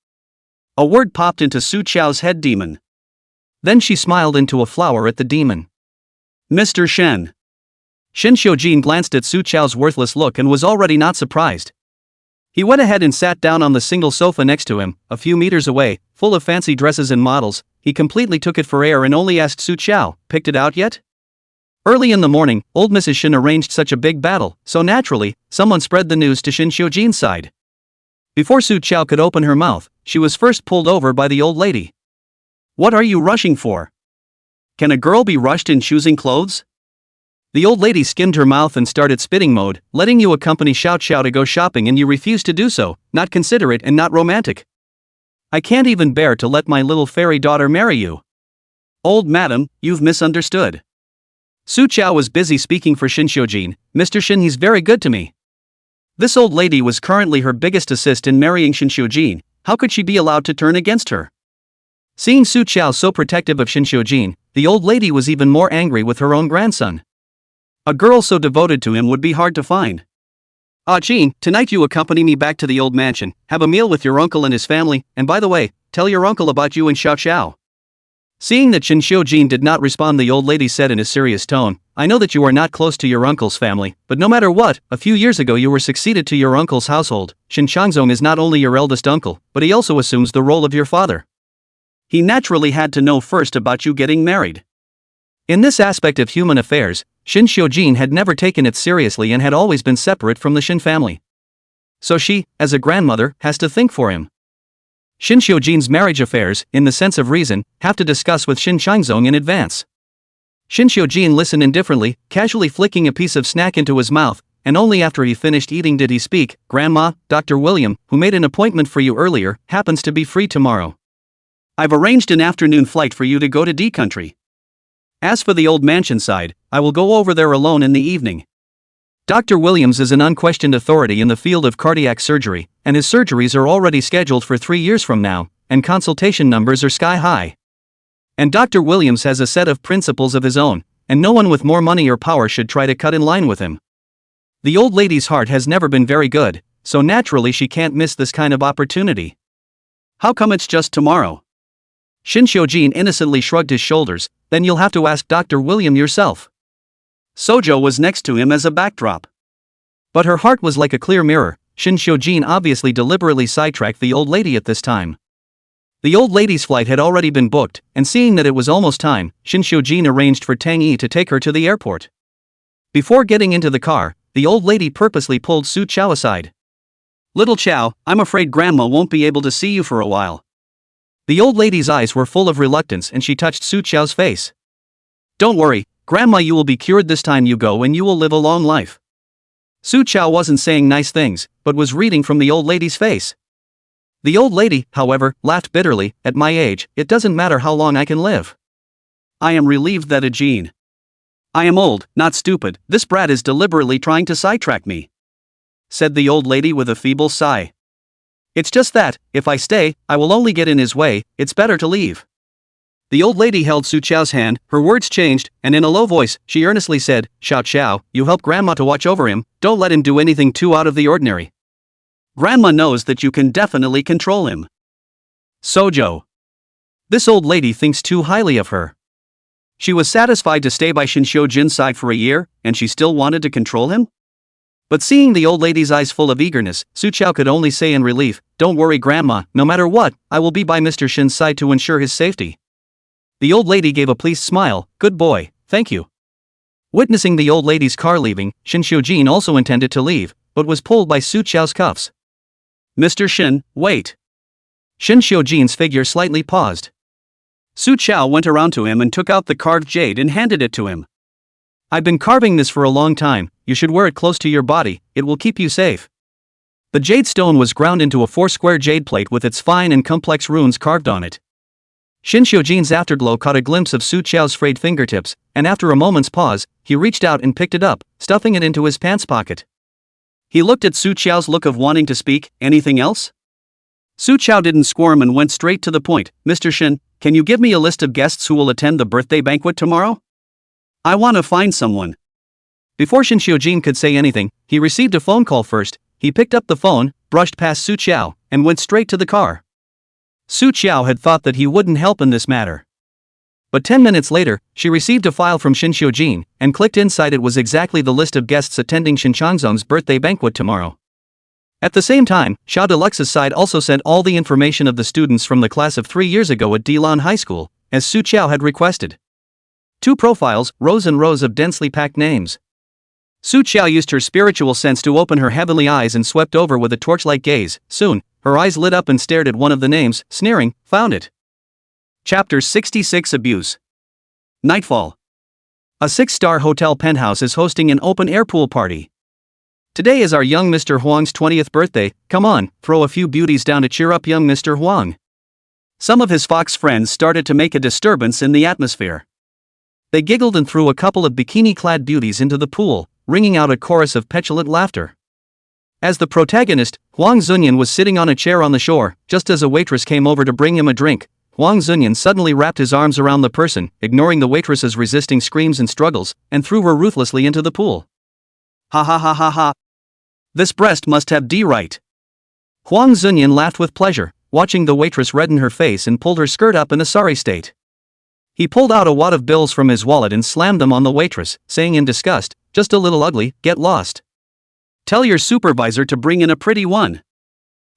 A word popped into Su Chao's head: demon. Then she smiled into a flower at the demon. "Mr. Shen." Shin Jin glanced at Su Chao's worthless look and was already not surprised. He went ahead and sat down on the single sofa next to him, a few meters away, full of fancy dresses and models. He completely took it for air and only asked Su Chao, "Picked it out yet?" Early in the morning, old Mrs. Shin arranged such a big battle, so naturally, someone spread the news to Shin Jin's side. Before Su Chao could open her mouth, she was first pulled over by the old lady. "What are you rushing for? Can a girl be rushed in choosing clothes?" The old lady skimmed her mouth and started spitting mode, "Letting you accompany Xiao Xiao to go shopping and you refuse to do so, not considerate and not romantic. I can't even bear to let my little fairy daughter marry you. Old madam, you've misunderstood." Su Chao was busy speaking for Shin Jin. "Mr. Shin, he's very good to me." This old lady was currently her biggest assist in marrying Shin Jin. How could she be allowed to turn against her? Seeing Su Chao so protective of Shin Jin, the old lady was even more angry with her own grandson. A girl so devoted to him would be hard to find. "Ah, Jin, tonight you accompany me back to the old mansion, have a meal with your uncle and his family, and by the way, tell your uncle about you and Xiao Xiao." Seeing that Shin Jin did not respond, the old lady said in a serious tone, "I know that you are not close to your uncle's family, but no matter what, a few years ago you were succeeded to your uncle's household. Shin Changzong is not only your eldest uncle, but he also assumes the role of your father. He naturally had to know first about you getting married." In this aspect of human affairs, Shin Jin had never taken it seriously and had always been separate from the Shin family. So she, as a grandmother, has to think for him. Shin Jin's marriage affairs, in the sense of reason, have to discuss with Shin Changzong in advance. Shin Jin listened indifferently, casually flicking a piece of snack into his mouth, and only after he finished eating did he speak. "Grandma, Dr. William, who made an appointment for you earlier, happens to be free tomorrow. I've arranged an afternoon flight for you to go to D country. As for the old mansion side, I will go over there alone in the evening." Dr. Williams is an unquestioned authority in the field of cardiac surgery, and his surgeries are already scheduled for 3 years from now, and consultation numbers are sky high. And Dr. Williams has a set of principles of his own, and no one with more money or power should try to cut in line with him. The old lady's heart has never been very good, so naturally she can't miss this kind of opportunity. "How come it's just tomorrow?" Shin Jin innocently shrugged his shoulders. "Then you'll have to ask Dr. William yourself." Sojo was next to him as a backdrop. But her heart was like a clear mirror. Shin Jin obviously deliberately sidetracked the old lady at this time. The old lady's flight had already been booked, and seeing that it was almost time, Shin Jin arranged for Tang Yi to take her to the airport. Before getting into the car, the old lady purposely pulled Su Chao aside. "Little Chao, I'm afraid Grandma won't be able to see you for a while." The old lady's eyes were full of reluctance and she touched Su Chao's face. "Don't worry, Grandma, you will be cured this time you go and you will live a long life." Su Chao wasn't saying nice things, but was reading from the old lady's face. The old lady, however, laughed bitterly. "At my age, it doesn't matter how long I can live. I am relieved that Jean. I am old, not stupid, this brat is deliberately trying to sidetrack me," said the old lady with a feeble sigh. "It's just that, if I stay, I will only get in his way, it's better to leave." The old lady held Su Chao's hand, her words changed, and in a low voice, she earnestly said, "Xiao Xiao, you help Grandma to watch over him, don't let him do anything too out of the ordinary. Grandma knows that you can definitely control him." Sojo. This old lady thinks too highly of her. She was satisfied to stay by Shinshou Jin's side for a year, and she still wanted to control him? But seeing the old lady's eyes full of eagerness, Su Qiao could only say in relief, "Don't worry, Grandma, no matter what, I will be by Mr. Shin's side to ensure his safety." The old lady gave a pleased smile. "Good boy, thank you." Witnessing the old lady's car leaving, Shinshou Jin also intended to leave, but was pulled by Su Qiao's cuffs. "Mr. Shin, wait." Shinshou Jin's figure slightly paused. Su Qiao went around to him and took out the carved jade and handed it to him. "I've been carving this for a long time, you should wear it close to your body, it will keep you safe." The jade stone was ground into a 4-square jade plate with its fine and complex runes carved on it. Shinshou Jin's afterglow caught a glimpse of Su Qiao's frayed fingertips, and after a moment's pause, he reached out and picked it up, stuffing it into his pants pocket. He looked at Su Qiao's look of wanting to speak. "Anything else?" Su Qiao didn't squirm and went straight to the point. "Mr. Shin, can you give me a list of guests who will attend the birthday banquet tomorrow? I want to find someone." Before Shinshou Jin could say anything, he received a phone call first. He picked up the phone, brushed past Su Qiao, and went straight to the car. Su Qiao had thought that he wouldn't help in this matter. But 10 minutes later, she received a file from Shinshou Jin, and clicked inside. It was exactly the list of guests attending Shin Changzong's birthday banquet tomorrow. At the same time, Xiao Deluxe's side also sent all the information of the students from the class of 3 years ago at Dilan High School, as Su Qiao had requested. 2 profiles, rows and rows of densely packed names. Su Qiao used her spiritual sense to open her heavenly eyes and swept over with a torch-like gaze. Soon, her eyes lit up and stared at one of the names, sneering, "Found it." Chapter 66 Abuse. Nightfall. A 6-star hotel penthouse is hosting an open-air pool party. "Today is our young Mr. Huang's 20th birthday, come on, throw a few beauties down to cheer up young Mr. Huang." Some of his fox friends started to make a disturbance in the atmosphere. They giggled and threw a couple of bikini-clad beauties into the pool, ringing out a chorus of petulant laughter. As the protagonist, Huang Zunyan was sitting on a chair on the shore, just as a waitress came over to bring him a drink. Huang Zunyan suddenly wrapped his arms around the person, ignoring the waitress's resisting screams and struggles, and threw her ruthlessly into the pool. "Ha ha ha ha ha. This breast must have D right." Huang Zunyan laughed with pleasure, watching the waitress redden her face and pulled her skirt up in a sorry state. He pulled out a wad of bills from his wallet and slammed them on the waitress, saying in disgust, "Just a little ugly, get lost. Tell your supervisor to bring in a pretty one."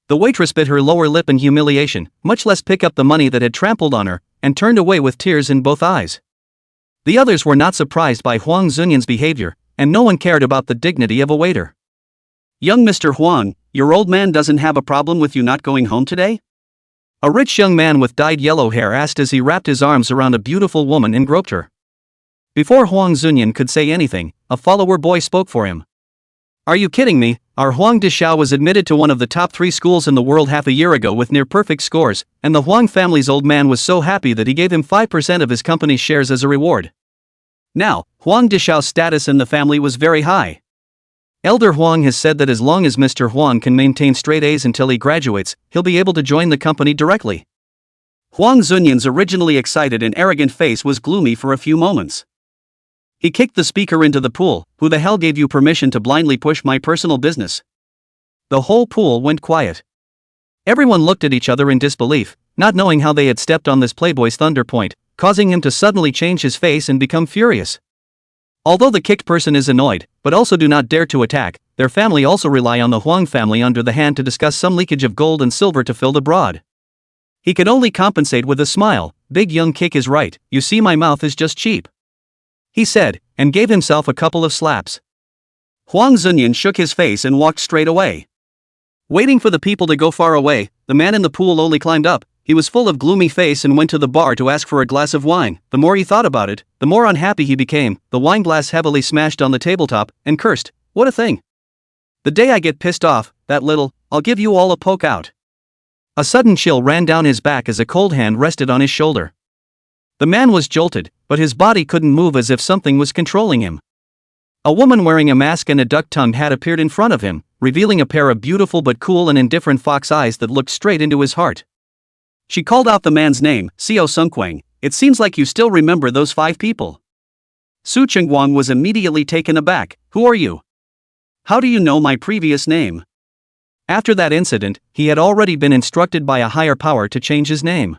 The waitress bit her lower lip in humiliation, much less pick up the money that had trampled on her, and turned away with tears in both eyes. The others were not surprised by Huang Zunyan's behavior, and no one cared about the dignity of a waiter. "Young Mr. Huang, your old man doesn't have a problem with you not going home today?" A rich young man with dyed yellow hair asked as he wrapped his arms around a beautiful woman and groped her. Before Huang Zunyan could say anything, a follower boy spoke for him. "Are you kidding me? Our Huang Dishao was admitted to one of the top 3 schools in the world half a year ago with near-perfect scores, and the Huang family's old man was so happy that he gave him 5% of his company's shares as a reward. Now, Huang Dishao's status in the family was very high. Elder Huang has said that as long as Mr. Huang can maintain straight A's until he graduates, he'll be able to join the company directly." Huang Zunyan's originally excited and arrogant face was gloomy for a few moments. He kicked the speaker into the pool. "Who the hell gave you permission to blindly push my personal business?" The whole pool went quiet. Everyone looked at each other in disbelief, not knowing how they had stepped on this playboy's thunder point, causing him to suddenly change his face and become furious. Although the kicked person is annoyed, but also do not dare to attack, their family also rely on the Huang family under the hand to discuss some leakage of gold and silver to fill the broad. He could only compensate with a smile. "Big young kick is right, you see my mouth is just cheap," he said, and gave himself a couple of slaps. Huang Zunyan shook his face and walked straight away. Waiting for the people to go far away, the man in the pool only climbed up. He was full of gloomy face and went to the bar to ask for a glass of wine. The more he thought about it, the more unhappy he became. The wine glass heavily smashed on the tabletop, and cursed, "What a thing. The day I get pissed off, that little, I'll give you all a poke out." A sudden chill ran down his back as a cold hand rested on his shoulder. The man was jolted, but his body couldn't move, as if something was controlling him. A woman wearing a mask and a duck-tongued hat appeared in front of him, revealing a pair of beautiful but cool and indifferent fox eyes that looked straight into his heart. She called out the man's name, "Xiao Sungquang, it seems like you still remember those 5 people." Su Chengguang was immediately taken aback. "Who are you? How do you know my previous name?" After that incident, he had already been instructed by a higher power to change his name.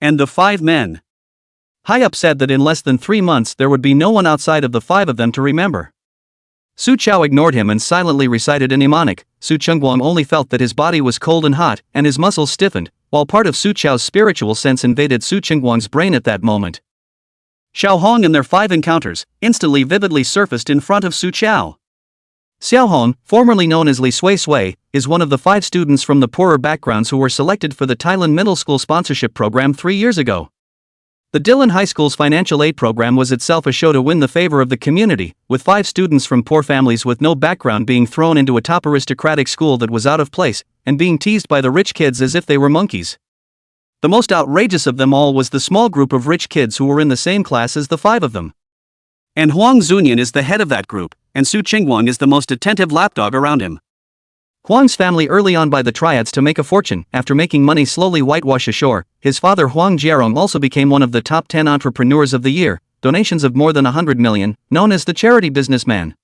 "And the 5 men? Hai Up said that in less than 3 months there would be no one outside of the 5 of them to remember. Su Chao ignored him and silently recited a mnemonic. Su Chengguang only felt that his body was cold and hot, and his muscles stiffened, while part of Su Chao's spiritual sense invaded Su Chengguang's brain at that moment. Xiao Hong and their 5 encounters instantly vividly surfaced in front of Su Chao. Xiao Hong, formerly known as Li Sui Sui, is one of the 5 students from the poorer backgrounds who were selected for the Thailand Middle School sponsorship program 3 years ago. The Dillon High School's financial aid program was itself a show to win the favor of the community, with 5 students from poor families with no background being thrown into a top aristocratic school that was out of place, and being teased by the rich kids as if they were monkeys. The most outrageous of them all was the small group of rich kids who were in the same class as the 5 of them. And Huang Zunyan is the head of that group, and Su Chengguang is the most attentive lapdog around him. Huang's family early on by the triads to make a fortune. After making money slowly whitewash ashore, his father Huang Jiarong also became one of the top 10 entrepreneurs of the year, donations of more than 100 million, known as the charity businessman.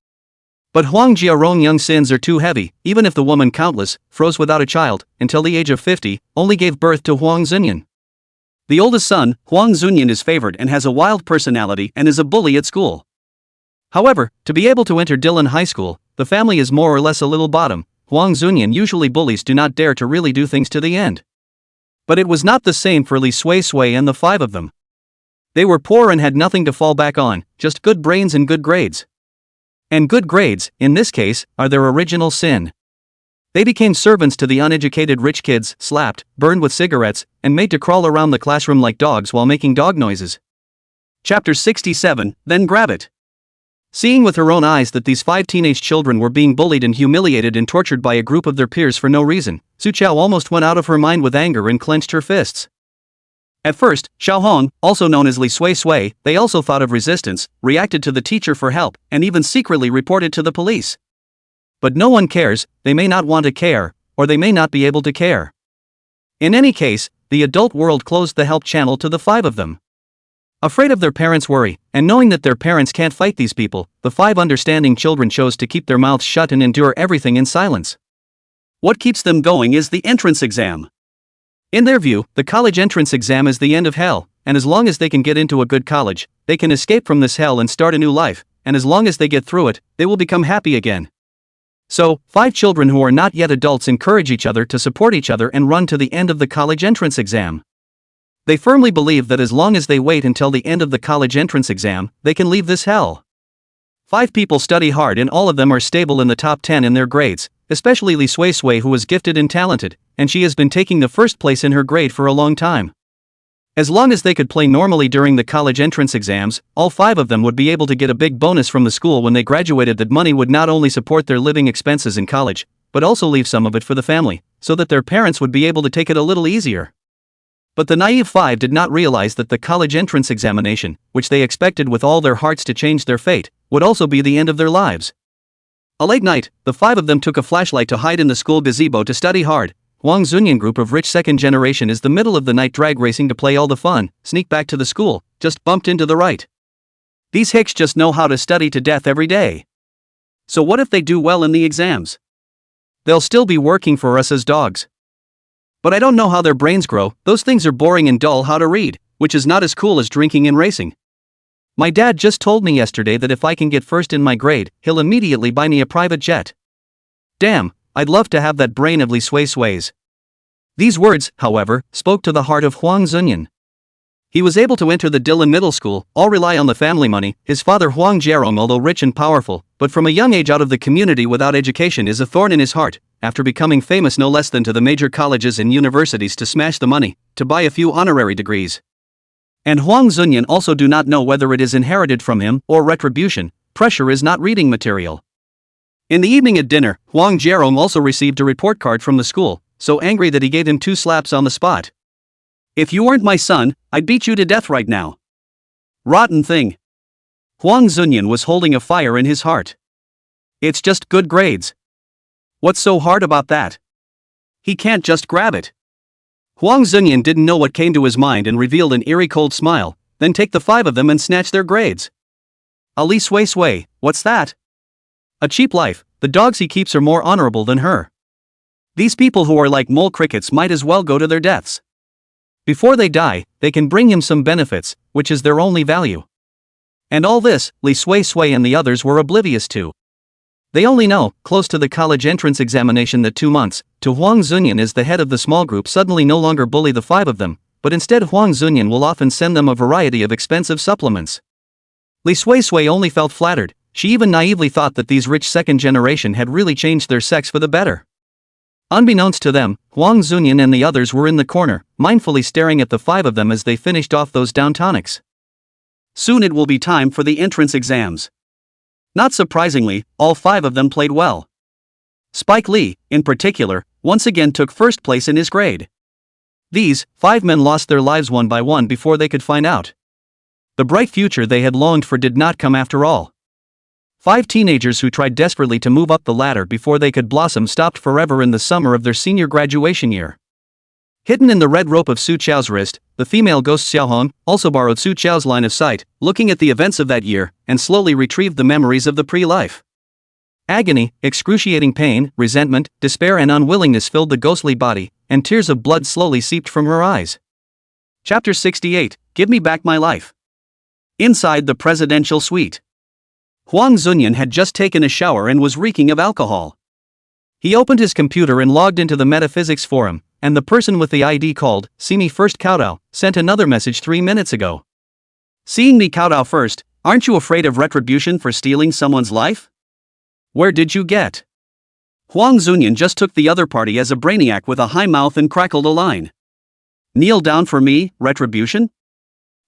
But Huang Jiarong young sins are too heavy, even if the woman countless, froze without a child, until the age of 50, only gave birth to Huang Zunyan. The oldest son, Huang Zunyan is favored and has a wild personality and is a bully at school. However, to be able to enter Dillon High School, the family is more or less a little bottom. Huang Zunyan usually bullies do not dare to really do things to the end. But it was not the same for Li Sui Sui and the 5 of them. They were poor and had nothing to fall back on, just good brains and good grades. And good grades, in this case, are their original sin. They became servants to the uneducated rich kids, slapped, burned with cigarettes, and made to crawl around the classroom like dogs while making dog noises. Chapter 67, Then Grab It. Seeing with her own eyes that these 5 teenage children were being bullied and humiliated and tortured by a group of their peers for no reason, Su Chao almost went out of her mind with anger and clenched her fists. At first, Xiao Hong, also known as Li Sui Sui, they also thought of resistance, reacted to the teacher for help, and even secretly reported to the police. But no one cares, they may not want to care, or they may not be able to care. In any case, the adult world closed the help channel to the 5 of them. Afraid of their parents' worry, and knowing that their parents can't fight these people, the 5 understanding children chose to keep their mouths shut and endure everything in silence. What keeps them going is the entrance exam. In their view, the college entrance exam is the end of hell, and as long as they can get into a good college, they can escape from this hell and start a new life, and as long as they get through it, they will become happy again. So, 5 children who are not yet adults encourage each other to support each other and run to the end of the college entrance exam. They firmly believe that as long as they wait until the end of the college entrance exam, they can leave this hell. 5 people study hard and all of them are stable in the top 10 in their grades, especially Li Sui Sui, who is gifted and talented, and she has been taking the first place in her grade for a long time. As long as they could play normally during the college entrance exams, all 5 of them would be able to get a big bonus from the school when they graduated. That money would not only support their living expenses in college, but also leave some of it for the family, so that their parents would be able to take it a little easier. But the naive 5 did not realize that the college entrance examination, which they expected with all their hearts to change their fate, would also be the end of their lives. A late night, the 5 of them took a flashlight to hide in the school gazebo to study hard. Huang Zunyan group of rich second generation is the middle of the night drag racing to play all the fun, sneak back to the school, just bumped into the right. These hicks just know how to study to death every day. So what if they do well in the exams? They'll still be working for us as dogs. But I don't know how their brains grow, those things are boring and dull how to read, which is not as cool as drinking and racing. My dad just told me yesterday that if I can get first in my grade, he'll immediately buy me a private jet. Damn, I'd love to have that brain of Li Sui Sui's. These words, however, spoke to the heart of Huang Zunyan. He was able to enter the Dillon Middle School, all rely on the family money. His father Huang Jiarong, although rich and powerful, but from a young age out of the community without education, is a thorn in his heart. After becoming famous no less than to the major colleges and universities to smash the money, to buy a few honorary degrees. And Huang Zunyan also do not know whether it is inherited from him or retribution. Pressure is not reading material. In the evening at dinner, Huang Jiarong also received a report card from the school, so angry that he gave him 2 slaps on the spot. If you weren't my son, I'd beat you to death right now. Rotten thing. Huang Zunyan was holding a fire in his heart. It's just good grades. What's so hard about that? He can't just grab it. Huang Zunyan didn't know what came to his mind and revealed an eerie cold smile, then take the 5 of them and snatch their grades. Li Sui Sui, what's that? A cheap life, the dogs he keeps are more honorable than her. These people who are like mole crickets might as well go to their deaths. Before they die, they can bring him some benefits, which is their only value. And all this, Li Sui Sui and the others were oblivious to. They only know, close to the college entrance examination that 2 months, to Huang Zunyan is the head of the small group suddenly no longer bully the 5 of them, but instead Huang Zunyan will often send them a variety of expensive supplements. Li Sui Sui only felt flattered. She even naively thought that these rich second generation had really changed their sex for the better. Unbeknownst to them, Huang Zunyan and the others were in the corner, mindfully staring at the 5 of them as they finished off those down tonics. Soon it will be time for the entrance exams. Not surprisingly, all 5 of them played well. Spike Lee, in particular, once again took first place in his grade. These 5 men lost their lives one by one before they could find out. The bright future they had longed for did not come after all. 5 teenagers who tried desperately to move up the ladder before they could blossom stopped forever in the summer of their senior graduation year. Hidden in the red rope of Su Chao's wrist, the female ghost Xiaohong also borrowed Su Chao's line of sight, looking at the events of that year, and slowly retrieved the memories of the pre-life. Agony, excruciating pain, resentment, despair and unwillingness filled the ghostly body, and tears of blood slowly seeped from her eyes. Chapter 68, Give Me Back My Life. Inside the presidential suite. Huang Zunyan had just taken a shower and was reeking of alcohol. He opened his computer and logged into the metaphysics forum, and the person with the ID called, "See me first Kaodao," sent another message 3 minutes ago. "Seeing me Kaodao first, aren't you afraid of retribution for stealing someone's life? Where did you get?" Huang Zunyan just took the other party as a brainiac with a high mouth and crackled a line. "Kneel down for me, retribution?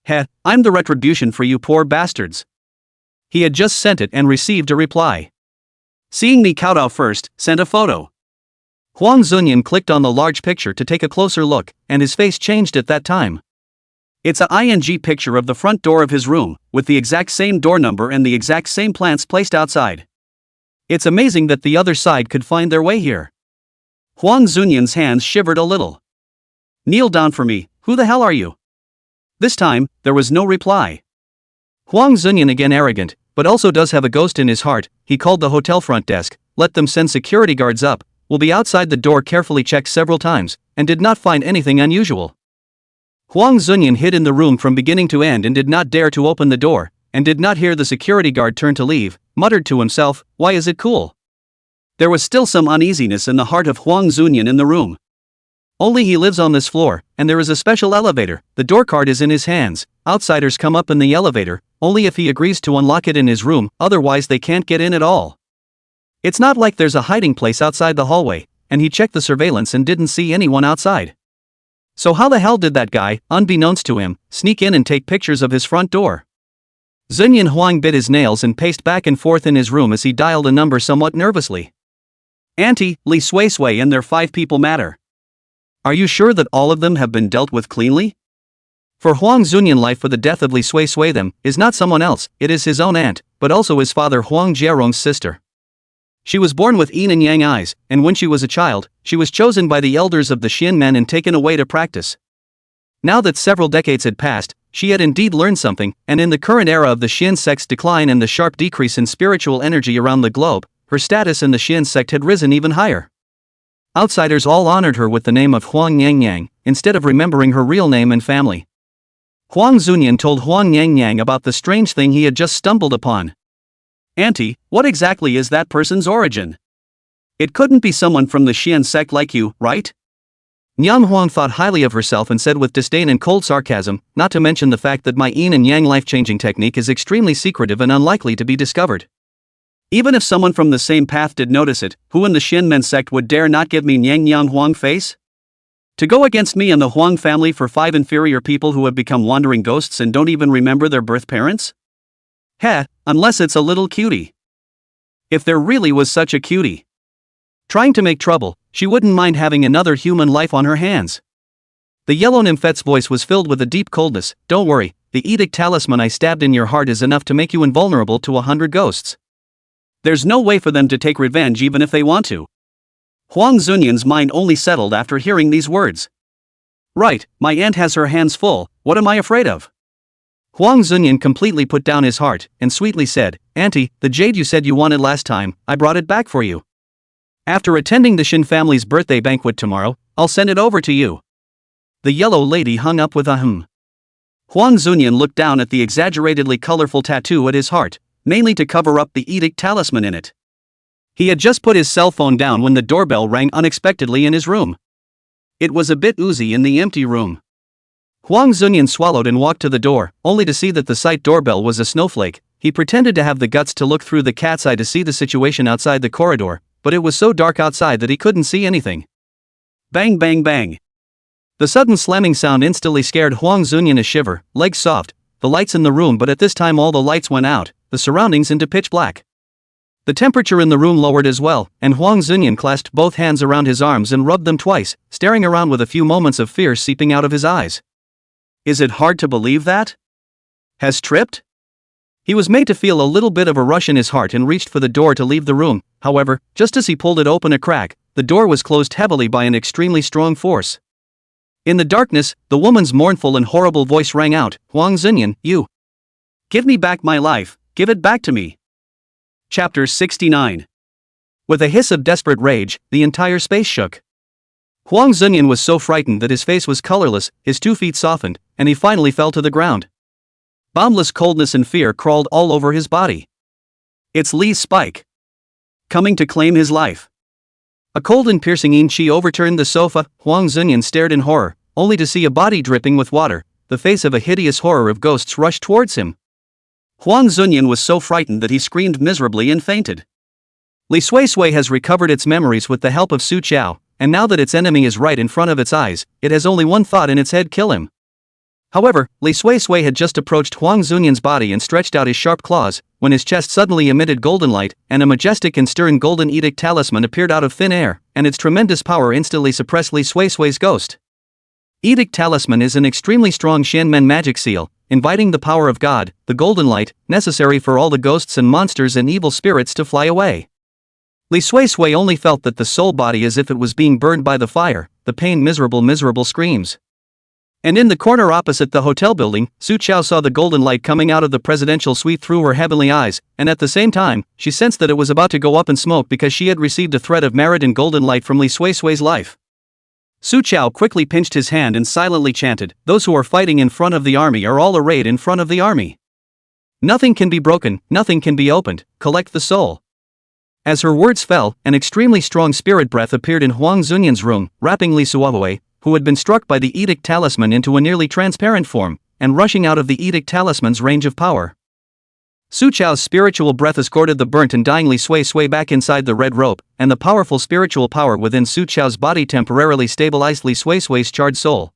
Heh, I'm the retribution for you poor bastards." He had just sent it and received a reply. "Seeing me Kaodao first, sent a photo." Huang Zunyan clicked on the large picture to take a closer look, and his face changed at that time. It's a ING picture of the front door of his room, with the exact same door number and the exact same plants placed outside. It's amazing that the other side could find their way here. Huang Zunyan's hands shivered a little. "Kneel down for me, who the hell are you?" This time, there was no reply. Huang Zunyan, again arrogant, but also does have a ghost in his heart, he called the hotel front desk, let them send security guards up, will be outside the door, carefully checked several times, and did not find anything unusual. Huang Zunyan hid in the room from beginning to end and did not dare to open the door, and did not hear the security guard turn to leave, muttered to himself, "Why is it cool?" There was still some uneasiness in the heart of Huang Zunyan in the room. Only he lives on this floor, and there is a special elevator, the door card is in his hands, outsiders come up in the elevator, only if he agrees to unlock it in his room, otherwise they can't get in at all. It's not like there's a hiding place outside the hallway, and he checked the surveillance and didn't see anyone outside. So how the hell did that guy, unbeknownst to him, sneak in and take pictures of his front door? Zunyan Huang bit his nails and paced back and forth in his room as he dialed a number somewhat nervously. "Auntie, Li Sui Sui and their 5 people matter. Are you sure that all of them have been dealt with cleanly?" For Huang Zunyan, life for the death of Li Sui Sui them is not someone else, it is his own aunt, but also his father Huang Jiarong's sister. She was born with yin and yang eyes, and when she was a child, she was chosen by the elders of the Xian men and taken away to practice. Now that several decades had passed, she had indeed learned something, and in the current era of the Xian sect's decline and the sharp decrease in spiritual energy around the globe, her status in the Xian sect had risen even higher. Outsiders all honored her with the name of Huang Yangyang, instead of remembering her real name and family. Huang Zunyan told Huang Yangyang about the strange thing he had just stumbled upon. "Auntie, what exactly is that person's origin? It couldn't be someone from the Xian sect like you, right?" Nyang Huang thought highly of herself and said with disdain and cold sarcasm, not to mention the fact that my yin and yang life-changing technique is extremely secretive and unlikely to be discovered. Even if someone from the same path did notice it, who in the Xian men sect would dare not give me Nyang Huang face? To go against me and the Huang family for 5 inferior people who have become wandering ghosts and don't even remember their birth parents? Heh, unless it's a little cutie. If there really was such a cutie trying to make trouble, she wouldn't mind having another human life on her hands. The yellow nymphet's voice was filled with a deep coldness. "Don't worry, the edict talisman I stabbed in your heart is enough to make you invulnerable to 100 ghosts. There's no way for them to take revenge even if they want to." Huang Zunyan's mind only settled after hearing these words. "Right, my aunt has her hands full, what am I afraid of?" Huang Zunyan completely put down his heart, and sweetly said, "Auntie, the jade you said you wanted last time, I brought it back for you. After attending the Shin family's birthday banquet tomorrow, I'll send it over to you." The yellow lady hung up with a hum. Huang Zunyan looked down at the exaggeratedly colorful tattoo at his heart, mainly to cover up the edict talisman in it. He had just put his cell phone down when the doorbell rang unexpectedly in his room. It was a bit oozy in the empty room. Huang Zunyan swallowed and walked to the door, only to see that the site doorbell was a snowflake. He pretended to have the guts to look through the cat's eye to see the situation outside the corridor, but it was so dark outside that he couldn't see anything. Bang bang bang. The sudden slamming sound instantly scared Huang Zunyan a shiver, legs soft, the lights in the room, but at this time all the lights went out, the surroundings into pitch black. The temperature in the room lowered as well, and Huang Zunyan clasped both hands around his arms and rubbed them twice, staring around with a few moments of fear seeping out of his eyes. Is it hard to believe that? Has tripped? He was made to feel a little bit of a rush in his heart and reached for the door to leave the room. However, just as he pulled it open a crack, the door was closed heavily by an extremely strong force. In the darkness, the woman's mournful and horrible voice rang out, "Huang Zunyan, you. Give me back my life, give it back to me." Chapter 69. With a hiss of desperate rage, the entire space shook. Huang Zunyan was so frightened that his face was colorless, his 2 feet softened, and he finally fell to the ground. Boundless coldness and fear crawled all over his body. It's Li Spike. Coming to claim his life. A cold and piercing chi overturned the sofa. Huang Zunyan stared in horror, only to see a body dripping with water. The face of a hideous horror of ghosts rushed towards him. Huang Zunyan was so frightened that he screamed miserably and fainted. Li Sui has recovered its memories with the help of Su Chao, and now that its enemy is right in front of its eyes, it has only one thought in its head: kill him. However, Li Sui had just approached Huang Zunyan's body and stretched out his sharp claws, when his chest suddenly emitted golden light, and a majestic and stern golden edict talisman appeared out of thin air, and its tremendous power instantly suppressed Li Sui's ghost. Edict talisman is an extremely strong Shenmen magic seal, inviting the power of God, the golden light, necessary for all the ghosts and monsters and evil spirits to fly away. Li Sui only felt that the soul body as if it was being burned by the fire, the pain, miserable screams. And in the corner opposite the hotel building, Su Chao saw the golden light coming out of the presidential suite through her heavenly eyes, and at the same time, she sensed that it was about to go up in smoke because she had received a thread of merit and golden light from Li Sui's life. Su Chao quickly pinched his hand and silently chanted, "Those who are fighting in front of the army are all arrayed in front of the army. Nothing can be broken, nothing can be opened, collect the soul." As her words fell, an extremely strong spirit breath appeared in Huang Zunyan's room, wrapping Li Sui, who had been struck by the edict talisman, into a nearly transparent form, and rushing out of the edict talisman's range of power. Su Chao's spiritual breath escorted the burnt and dying Li Sui back inside the red rope, and the powerful spiritual power within Su Chao's body temporarily stabilized Li Sui's charred soul.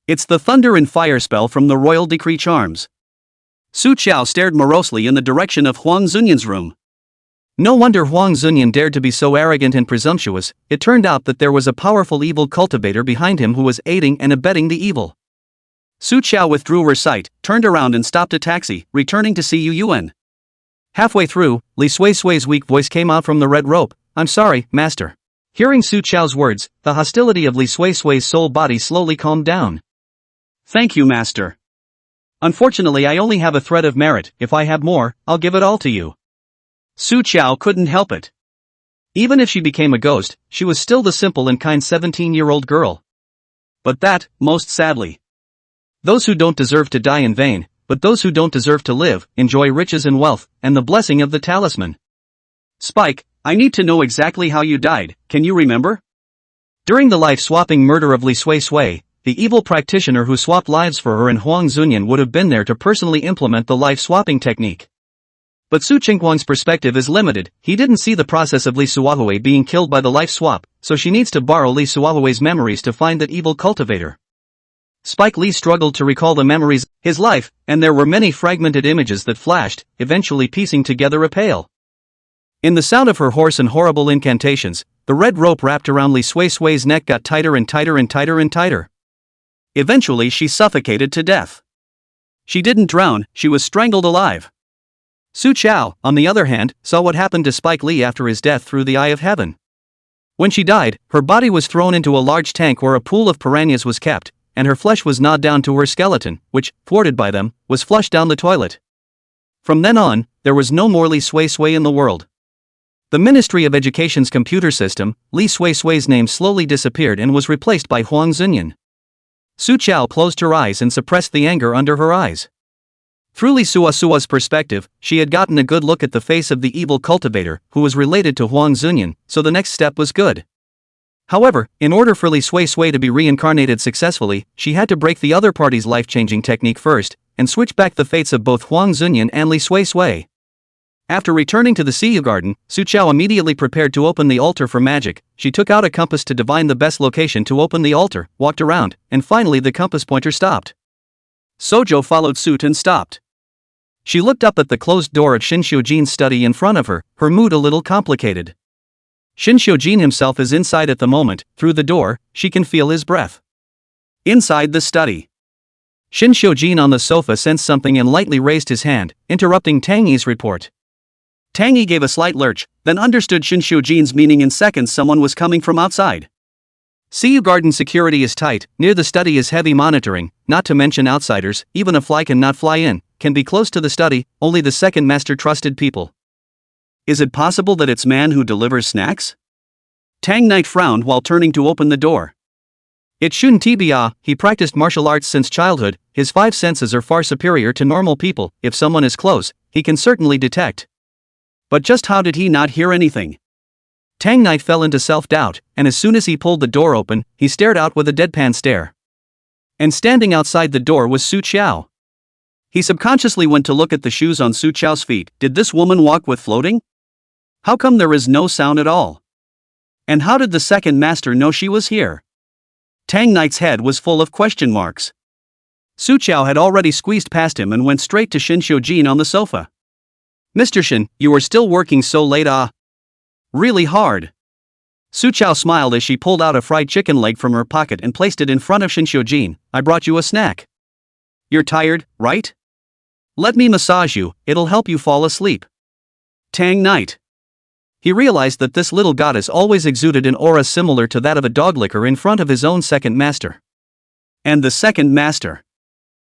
It's the thunder and fire spell from the royal decree charms. Su Chao stared morosely in the direction of Huang Zunyan's room. No wonder Huang Zunyan dared to be so arrogant and presumptuous. It turned out that there was a powerful evil cultivator behind him who was aiding and abetting the evil. Su Chao withdrew her sight, turned around and stopped a taxi, returning to see Yu Yuan. Halfway through, Li Sui's weak voice came out from the red rope, "I'm sorry, master." Hearing Su Chao's words, the hostility of Li Sui's soul body slowly calmed down. "Thank you, master. Unfortunately, I only have a thread of merit. If I have more, I'll give it all to you." Su Chao couldn't help it. Even if she became a ghost, she was still the simple and kind 17-year-old girl. But that, most sadly. Those who don't deserve to die in vain, but those who don't deserve to live, enjoy riches and wealth, and the blessing of the talisman. Spike, I need to know exactly how you died, can you remember? During the life-swapping murder of Li Sui, the evil practitioner who swapped lives for her and Huang Zunyan would have been there to personally implement the life-swapping technique. But Su Qingguang's perspective is limited. He didn't see the process of Li Sui being killed by the life swap, so she needs to borrow Li Sui's memories to find that evil cultivator. Spike Lee struggled to recall the memories of his life, and there were many fragmented images that flashed, eventually piecing together a tale. In the sound of her hoarse and horrible incantations, the red rope wrapped around Li Sui's neck got tighter and tighter and tighter and tighter. Eventually she suffocated to death. She didn't drown, she was strangled alive. Su Chao, on the other hand, saw what happened to Spike Lee after his death through the eye of heaven. When she died, her body was thrown into a large tank where a pool of piranhas was kept, and her flesh was gnawed down to her skeleton, which, thwarted by them, was flushed down the toilet. From then on, there was no more Li Sui in the world. The Ministry of Education's computer system, Li Sui's name slowly disappeared and was replaced by Huang Zunyan. Su Chao closed her eyes and suppressed the anger under her eyes. Through Li Suasua's perspective, she had gotten a good look at the face of the evil cultivator, who was related to Huang Zunyan, so the next step was good. However, in order for Li Sui to be reincarnated successfully, she had to break the other party's life-changing technique first, and switch back the fates of both Huang Zunyan and Li Sui. After returning to the Sea Garden, Su Chao immediately prepared to open the altar for magic. She took out a compass to divine the best location to open the altar, walked around, and finally the compass pointer stopped. Sojo followed suit and stopped. She looked up at the closed door of Shin Xiujin's study in front of her, her mood a little complicated. Shin Xiujin himself is inside at the moment. Through the door, she can feel his breath. Inside the study, Shin Xiujin on the sofa sensed something and lightly raised his hand, interrupting Tang Yi's report. Tang Yi gave a slight lurch, then understood Shin Xiujin's meaning in seconds. Someone was coming from outside. Sea Garden security is tight, near the study is heavy monitoring, not to mention outsiders. Even a fly cannot fly in, can be close to the study, only the second master trusted people. Is it possible that it's man who delivers snacks? Tang Knight frowned while turning to open the door. It shouldn't be. He practiced martial arts since childhood, his 5 senses are far superior to normal people. If someone is close, he can certainly detect. But just how did he not hear anything? Tang Knight fell into self-doubt, and as soon as he pulled the door open, he stared out with a deadpan stare. And standing outside the door was Su Chao. He subconsciously went to look at the shoes on Su Chao's feet. Did this woman walk with floating? How come there is no sound at all? And how did the second master know she was here? Tang Knight's head was full of question marks. Su Chao had already squeezed past him and went straight to Shin Xiujin on the sofa. Mr. Shin, you are still working so late? Really hard. Su Chao smiled as she pulled out a fried chicken leg from her pocket and placed it in front of Shin Xiujin. I brought you a snack. You're tired, right? Let me massage you, it'll help you fall asleep. Tang Knight. He realized that this little goddess always exuded an aura similar to that of a dog licker in front of his own second master. And the second master.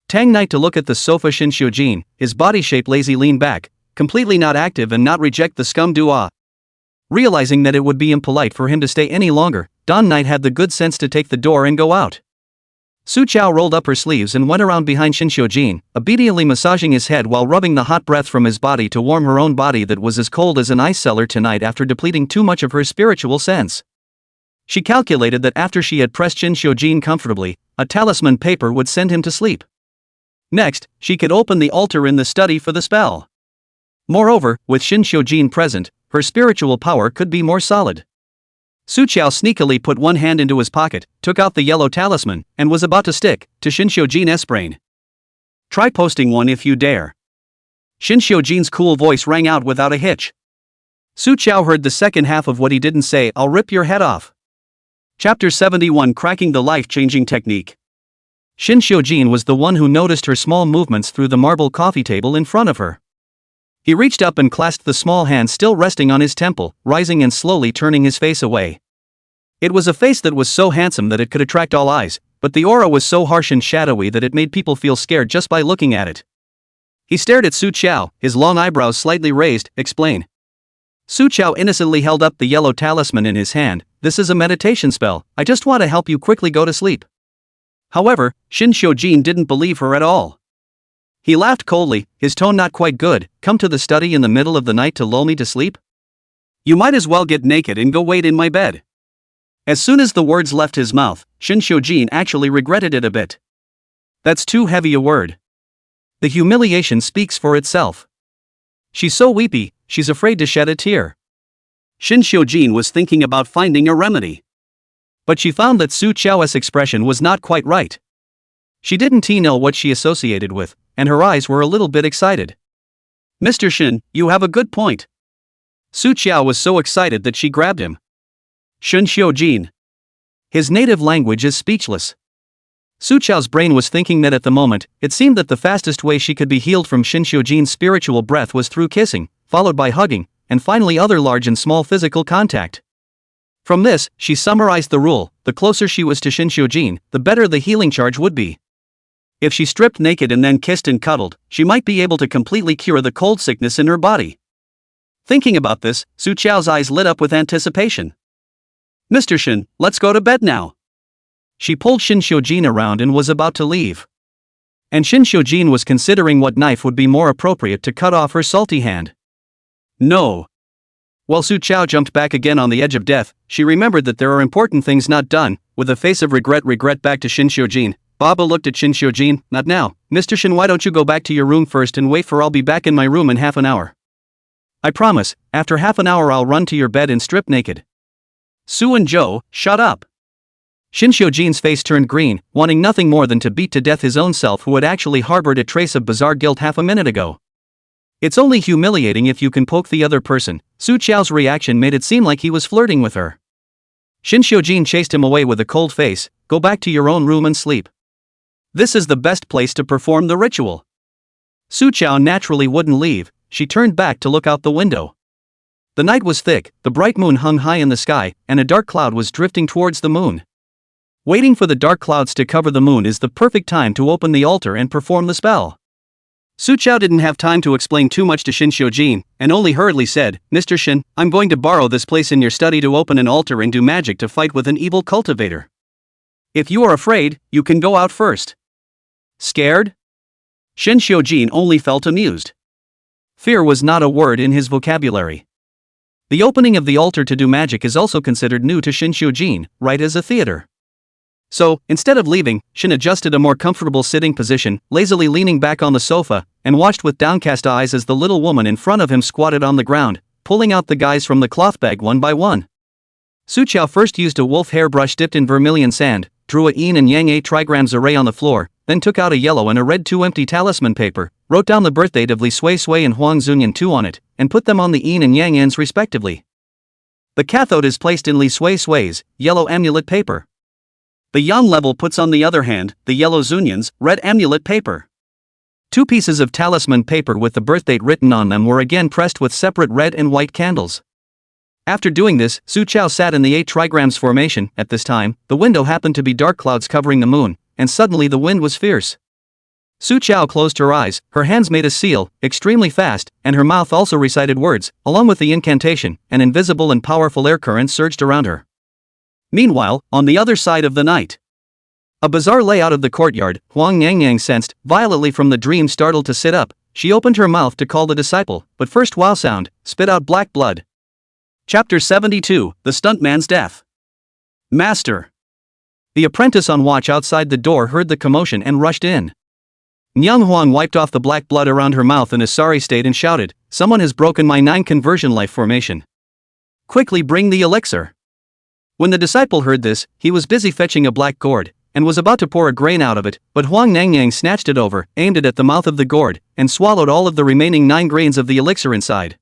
Tang Knight to look at the sofa. Shin Xiujin, his body shape lazy, leaned back, completely not active and not reject the scum dua. Realizing that it would be impolite for him to stay any longer, Don Knight had the good sense to take the door and go out. Su Chao rolled up her sleeves and went around behind Shin Xiujin, obediently massaging his head while rubbing the hot breath from his body to warm her own body that was as cold as an ice cellar tonight after depleting too much of her spiritual sense. She calculated that after she had pressed Shin Xiujin comfortably, a talisman paper would send him to sleep. Next, she could open the altar in the study for the spell. Moreover, with Shin Xiujin present, her spiritual power could be more solid. Su Chao sneakily put one hand into his pocket, took out the yellow talisman, and was about to stick to Shin Xiujin's brain. Try posting one if you dare. Shin Xiujin's cool voice rang out without a hitch. Su Chao heard the second half of what he didn't say. I'll rip your head off. Chapter 71, Cracking the Life-Changing Technique. Shin Xiujin was the one who noticed her small movements through the marble coffee table in front of her. He reached up and clasped the small hand still resting on his temple, rising and slowly turning his face away. It was a face that was so handsome that it could attract all eyes, but the aura was so harsh and shadowy that it made people feel scared just by looking at it. He stared at Su Chao, his long eyebrows slightly raised. Explain. Su Chao innocently held up the yellow talisman in his hand. This is a meditation spell, I just want to help you quickly go to sleep. However, Shin Xiujin didn't believe her at all. He laughed coldly, his tone not quite good. Come to the study in the middle of the night to lull me to sleep? You might as well get naked and go wait in my bed. As soon as the words left his mouth, Shin Xiujin actually regretted it a bit. That's too heavy a word. The humiliation speaks for itself. She's so weepy, she's afraid to shed a tear. Shin Xiujin was thinking about finding a remedy. But she found that Su Chao's expression was not quite right. She didn't know what she associated with, and her eyes were a little bit excited. Mr. Shin, you have a good point. Su Chao was so excited that she grabbed him. Shin Xiujin. His native language is speechless. Su Chao's brain was thinking that at the moment, it seemed that the fastest way she could be healed from Shin Xiujin's spiritual breath was through kissing, followed by hugging, and finally other large and small physical contact. From this, she summarized the rule: the closer she was to Shin Xiujin, the better the healing charge would be. If she stripped naked and then kissed and cuddled, she might be able to completely cure the cold sickness in her body. Thinking about this, Su Chao's eyes lit up with anticipation. Mr. Shin, let's go to bed now. She pulled Shin Xiujin around and was about to leave. And Shin Xiujin was considering what knife would be more appropriate to cut off her salty hand. No. While Su Chao jumped back again on the edge of death, she remembered that there are important things not done. With a face of regret back to Shin Xiujin, Baba looked at Shin Xiujin. Not now, Mr. Shin, why don't you go back to your room first and wait, for I'll be back in my room in half an hour. I promise, after half an hour I'll run to your bed and strip naked. Su and Zhou, shut up. Shin Xiujin's face turned green, wanting nothing more than to beat to death his own self, who had actually harbored a trace of bizarre guilt half a minute ago. It's only humiliating if you can poke the other person. Su Chao's reaction made it seem like he was flirting with her. Shin Xiujin chased him away with a cold face. Go back to your own room and sleep. This is the best place to perform the ritual. Su Chao naturally wouldn't leave. She turned back to look out the window. The night was thick, the bright moon hung high in the sky, and a dark cloud was drifting towards the moon. Waiting for the dark clouds to cover the moon is the perfect time to open the altar and perform the spell. Su Chao didn't have time to explain too much to Shin Xiujin, and only hurriedly said, Mr. Shin, I'm going to borrow this place in your study to open an altar and do magic to fight with an evil cultivator. If you are afraid, you can go out first. Scared? Shin Xiujin only felt amused. Fear was not a word in his vocabulary. The opening of the altar to do magic is also considered new to Shin Xiujin, right as a theater. So, instead of leaving, Shin adjusted a more comfortable sitting position, lazily leaning back on the sofa, and watched with downcast eyes as the little woman in front of him squatted on the ground, pulling out the guys from the cloth bag one by one. Su Chao first used a wolf hairbrush dipped in vermilion sand, drew a yin and yang 8 trigrams array on the floor, then took out a yellow and a red 2 empty talisman paper, wrote down the birth date of Li Sui Sui and Huang Zunyan 2 on it, and put them on the yin and yang ends respectively. The cathode is placed in Li Sui Sui's yellow amulet paper. The yang level puts on the other hand the yellow Zunyan's red amulet paper. 2 pieces of talisman paper with the birth date written on them were again pressed with separate red and white candles. After doing this, Su Chao sat in the 8 trigrams formation. At this time, the window happened to be dark clouds covering the moon, and suddenly the wind was fierce. Su Chao closed her eyes, her hands made a seal, extremely fast, and her mouth also recited words. Along with the incantation, an invisible and powerful air current surged around her. Meanwhile, on the other side of the night, a bizarre layout of the courtyard, Huang Yangyang sensed, violently from the dream. Startled to sit up, she opened her mouth to call the disciple, but first Wow Sound spit out black blood. Chapter 72, The Stuntman's Death. Master. The apprentice on watch outside the door heard the commotion and rushed in. Nyang Huang wiped off the black blood around her mouth in a sorry state and shouted, Someone has broken my 9 conversion life formation. Quickly bring the elixir. When the disciple heard this, he was busy fetching a black gourd, and was about to pour a grain out of it, but Huang Nangyang snatched it over, aimed it at the mouth of the gourd, and swallowed all of the remaining 9 grains of the elixir inside.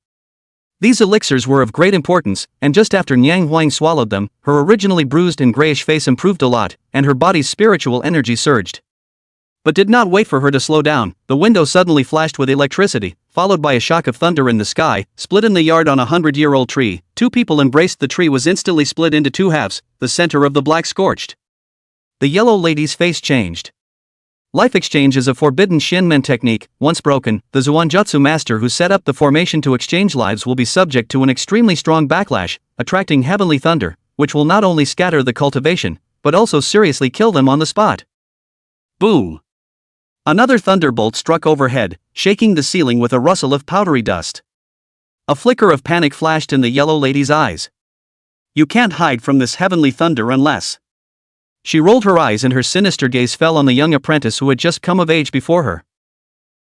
These elixirs were of great importance, and just after Nyang Huang swallowed them, her originally bruised and grayish face improved a lot, and her body's spiritual energy surged. But did not wait for her to slow down. The window suddenly flashed with electricity, followed by a shock of thunder in the sky, split in the yard on a 100-year-old tree. 2 people embraced. The tree was instantly split into 2 halves, the center of the black scorched. The yellow lady's face changed. Life exchange is a forbidden Shinmen technique. Once broken, the Zuanjutsu master who set up the formation to exchange lives will be subject to an extremely strong backlash, attracting heavenly thunder, which will not only scatter the cultivation, but also seriously kill them on the spot. Boom! Another thunderbolt struck overhead, shaking the ceiling with a rustle of powdery dust. A flicker of panic flashed in the yellow lady's eyes. You can't hide from this heavenly thunder unless... She rolled her eyes and her sinister gaze fell on the young apprentice who had just come of age before her.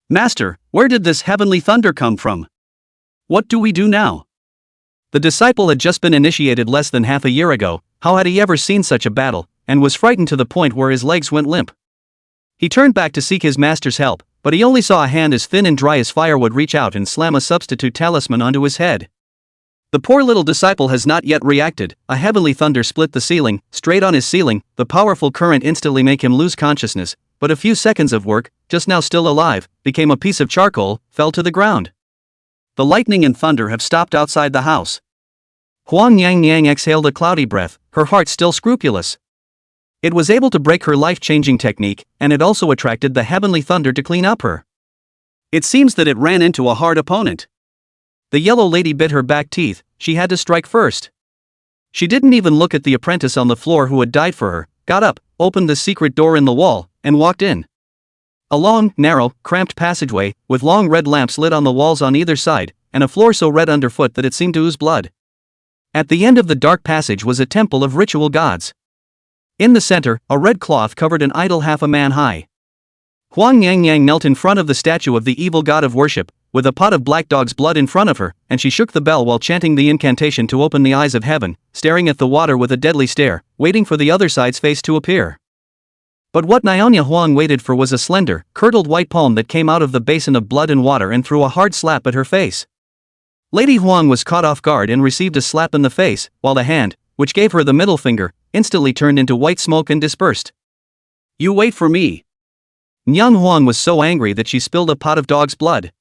Master, where did this heavenly thunder come from? What do we do now? The disciple had just been initiated less than half a year ago. How had he ever seen such a battle, and was frightened to the point where his legs went limp. He turned back to seek his master's help, but he only saw a hand as thin and dry as firewood reach out and slam a substitute talisman onto his head. The poor little disciple has not yet reacted. A heavenly thunder split the ceiling, straight on his ceiling. The powerful current instantly made him lose consciousness, but a few seconds of work, just now still alive, became a piece of charcoal, fell to the ground. The lightning and thunder have stopped outside the house. Huang Yang exhaled a cloudy breath, her heart still scrupulous. It was able to break her life-changing technique, and it also attracted the heavenly thunder to clean up her. It seems that it ran into a hard opponent. The yellow lady bit her back teeth. She had to strike first. She didn't even look at the apprentice on the floor who had died for her, got up, opened the secret door in the wall, and walked in. A long, narrow, cramped passageway, with long red lamps lit on the walls on either side, and a floor so red underfoot that it seemed to ooze blood. At the end of the dark passage was a temple of ritual gods. In the center, a red cloth covered an idol half a man high. Huang Yang knelt in front of the statue of the evil god of worship, with a pot of black dog's blood in front of her, and she shook the bell while chanting the incantation to open the eyes of heaven, staring at the water with a deadly stare, waiting for the other side's face to appear. But what Nyonya Huang waited for was a slender, curdled white palm that came out of the basin of blood and water and threw a hard slap at her face. Lady Huang was caught off guard and received a slap in the face, while the hand, which gave her the middle finger, instantly turned into white smoke and dispersed. "You wait for me." Nyang Huang was so angry that she spilled a pot of dog's blood.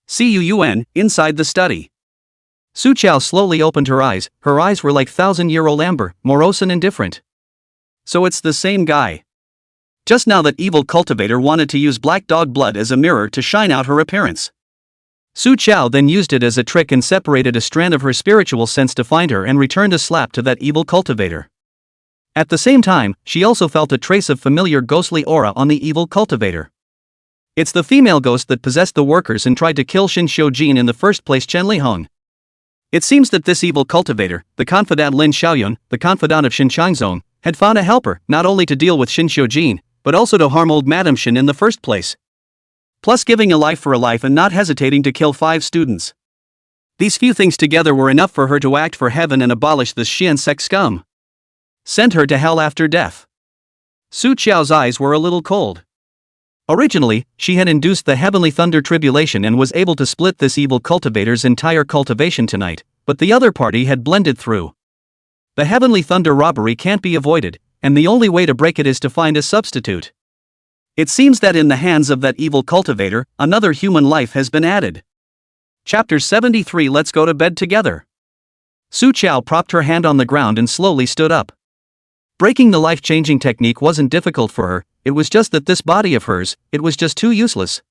"Cun, inside the study." Su Chao slowly opened her eyes were like thousand-year-old amber, morose and indifferent. So it's the same guy. Just now that evil cultivator wanted to use black dog blood as a mirror to shine out her appearance. Su Chao then used it as a trick and separated a strand of her spiritual sense to find her and returned a slap to that evil cultivator. At the same time, she also felt a trace of familiar ghostly aura on the evil cultivator. It's the female ghost that possessed the workers and tried to kill Shin Xiujin in the first place, Chen Lihong. It seems that this evil cultivator, the confidant Lin Xiaoyun, the confidant of Shin Changzong, had found a helper not only to deal with Shin Xiujin, but also to harm old Madame Shin in the first place. Plus giving a life for a life and not hesitating to kill 5 students. These few things together were enough for her to act for heaven and abolish this Xian sect scum. Send her to hell after death. Su Qiao's eyes were a little cold. Originally, she had induced the heavenly thunder tribulation and was able to split this evil cultivator's entire cultivation tonight, but the other party had blended through. The heavenly thunder robbery can't be avoided, and the only way to break it is to find a substitute. It seems that in the hands of that evil cultivator, another human life has been added. Chapter 73. Let's go to bed together. Su Chao propped her hand on the ground and slowly stood up. Breaking the life-changing technique wasn't difficult for her, it was just that this body of hers, it was just too useless.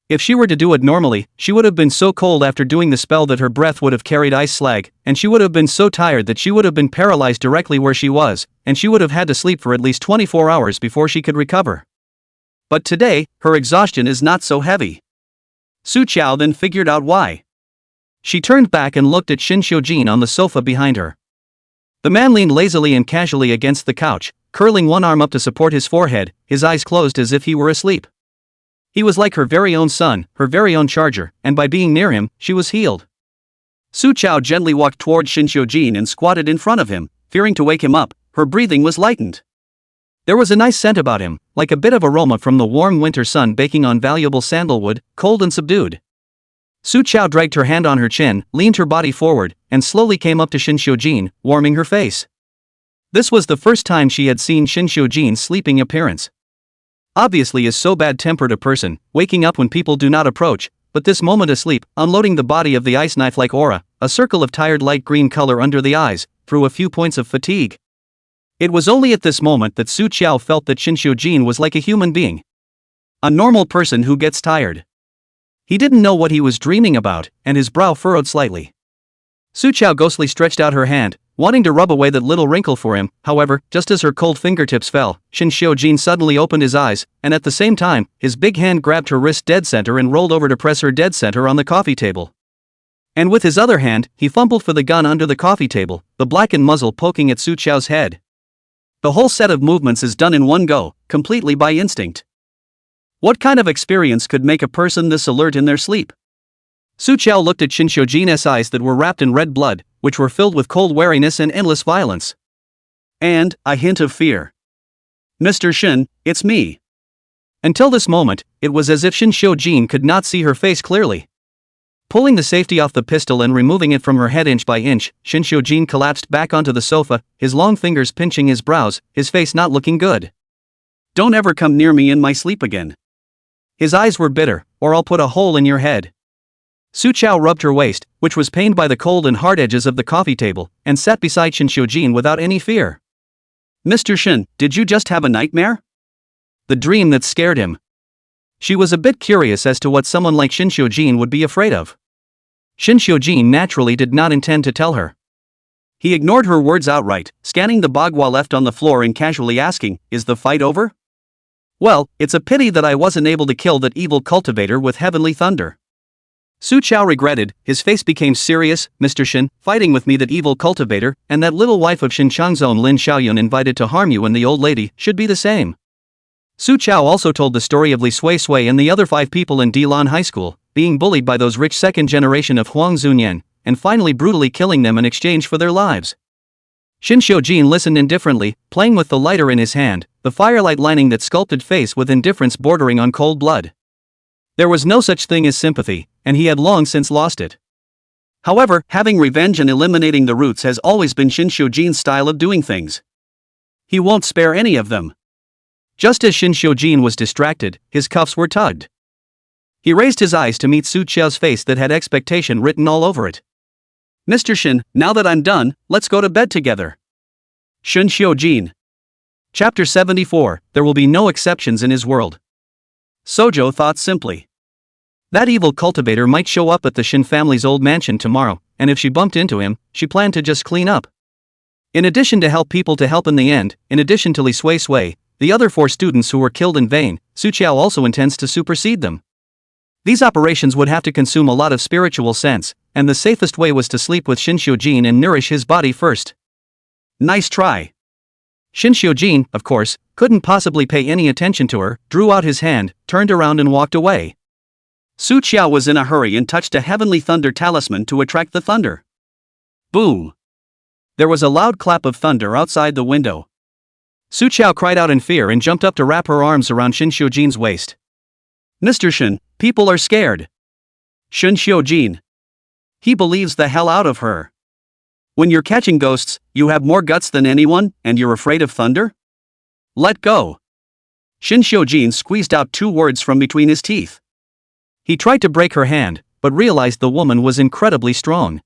If she were to do it normally, she would have been so cold after doing the spell that her breath would have carried ice slag, and she would have been so tired that she would have been paralyzed directly where she was, and she would have had to sleep for at least 24 hours before she could recover. But today, her exhaustion is not so heavy. Su Chao then figured out why. She turned back and looked at Shin Xiujin on the sofa behind her. The man leaned lazily and casually against the couch, curling one arm up to support his forehead, his eyes closed as if he were asleep. He was like her very own son, her very own charger, and by being near him, she was healed. Su Chao gently walked toward Shin Xiujin and squatted in front of him, fearing to wake him up. Her breathing was lightened. There was a nice scent about him, like a bit of aroma from the warm winter sun baking on valuable sandalwood, cold and subdued. Su Chao dragged her hand on her chin, leaned her body forward, and slowly came up to Shin Xiujin, warming her face. This was the first time she had seen Shin Xiujin's sleeping appearance. Obviously is so bad-tempered a person, waking up when people do not approach, but this moment asleep, unloading the body of the ice knife-like aura, a circle of tired light green color under the eyes, through a few points of fatigue. It was only at this moment that Su Chao felt that Shin Xiujin was like a human being. A normal person who gets tired. He didn't know what he was dreaming about, and his brow furrowed slightly. Su Chao ghostly stretched out her hand, wanting to rub away that little wrinkle for him. However, just as her cold fingertips fell, Shin Xiujin suddenly opened his eyes, and at the same time, his big hand grabbed her wrist dead center and rolled over to press her dead center on the coffee table. And with his other hand, he fumbled for the gun under the coffee table, the blackened muzzle poking at Su Chao's head. The whole set of movements is done in one go, completely by instinct. What kind of experience could make a person this alert in their sleep? Su Chao looked at Shin Xiujin's eyes that were wrapped in red blood, which were filled with cold wariness and endless violence. And a hint of fear. "Mr. Shin, it's me." Until this moment, it was as if Shin Xiujin could not see her face clearly. Pulling the safety off the pistol and removing it from her head inch by inch, Shin Xiujin collapsed back onto the sofa, his long fingers pinching his brows, his face not looking good. "Don't ever come near me in my sleep again." His eyes were bitter, "or I'll put a hole in your head." Su Chao rubbed her waist, which was pained by the cold and hard edges of the coffee table, and sat beside Shin Xiujin without any fear. "Mr. Shin, did you just have a nightmare?" The dream that scared him. She was a bit curious as to what someone like Shin Xiujin would be afraid of. Shin Xiujin naturally did not intend to tell her. He ignored her words outright, scanning the bagua left on the floor and casually asking, "Is the fight over?" "Well, it's a pity that I wasn't able to kill that evil cultivator with heavenly thunder." Su Chao regretted, his face became serious. "Mr. Shin, fighting with me, that evil cultivator, and that little wife of Shin Chang's own Lin Xiaoyun invited to harm you and the old lady, should be the same." Su Chao also told the story of Li Sui Sui and the other 5 people in Dilan High School, being bullied by those rich second generation of Huang Zunyan, and finally brutally killing them in exchange for their lives. Shin Xiujin listened indifferently, playing with the lighter in his hand, the firelight lining that sculpted face with indifference bordering on cold blood. There was no such thing as sympathy, and he had long since lost it. However, having revenge and eliminating the roots has always been Shin Xiujin's style of doing things. He won't spare any of them. Just as Shin Xiujin was distracted, his cuffs were tugged. He raised his eyes to meet Su Chao's face that had expectation written all over it. "Mr. Shin, now that I'm done, let's go to bed together." Shin Xiujin. Chapter 74, There will be no exceptions in his world. Sojo thought simply. That evil cultivator might show up at the Shin family's old mansion tomorrow, and if she bumped into him, she planned to just clean up. In addition to help people to help in the end, in addition to Li Sui Sui, the other 4 students who were killed in vain, Su Chao also intends to supersede them. These operations would have to consume a lot of spiritual sense, and the safest way was to sleep with Shin Xiujin and nourish his body first. Nice try. Shin Xiujin, of course, couldn't possibly pay any attention to her, drew out his hand, turned around and walked away. Su Chao was in a hurry and touched a heavenly thunder talisman to attract the thunder. Boom! There was a loud clap of thunder outside the window. Su Chao cried out in fear and jumped up to wrap her arms around Shin Xiujin's waist. "Mr. Shin, people are scared." Shin Xiujin. He believes the hell out of her. "When you're catching ghosts, you have more guts than anyone, and you're afraid of thunder? Let go." Shin Xiujin squeezed out 2 words from between his teeth. He tried to break her hand, but realized the woman was incredibly strong.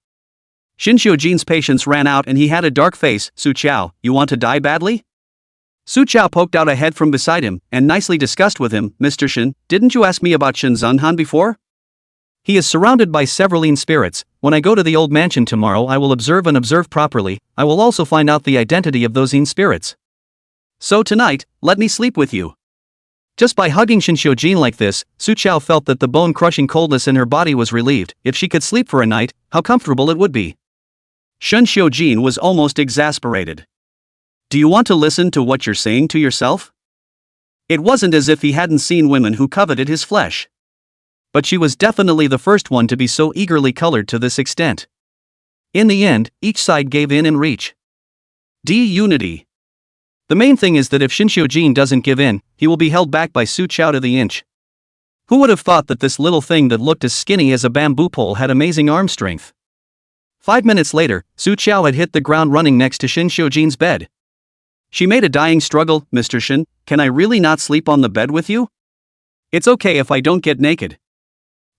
Shin Xiujin's patience ran out and he had a dark face. "Su Chao, you want to die badly?" Su Chao poked out a head from beside him, and nicely discussed with him, "Mr. Shin, didn't you ask me about Shin Zunhan before? He is surrounded by Severeline spirits. When I go to the old mansion tomorrow, I will observe properly. I will also find out the identity of those spirits. So tonight, let me sleep with you." Just by hugging Shin Xiujin like this, Su Chao felt that the bone-crushing coldness in her body was relieved. If she could sleep for a night, how comfortable it would be. Shin Xiujin was almost exasperated. "Do you want to listen to what you're saying to yourself?" It wasn't as if he hadn't seen women who coveted his flesh. But she was definitely the first one to be so eagerly colored to this extent. In the end, each side gave in reach. Unity. The main thing is that if Shin Xiujin doesn't give in, he will be held back by Su Chao to the inch. Who would have thought that this little thing that looked as skinny as a bamboo pole had amazing arm strength? 5 minutes later, Su Chao had hit the ground running next to Shin Xiujin's bed. She made a dying struggle. "Mr. Shin, can I really not sleep on the bed with you? It's okay if I don't get naked."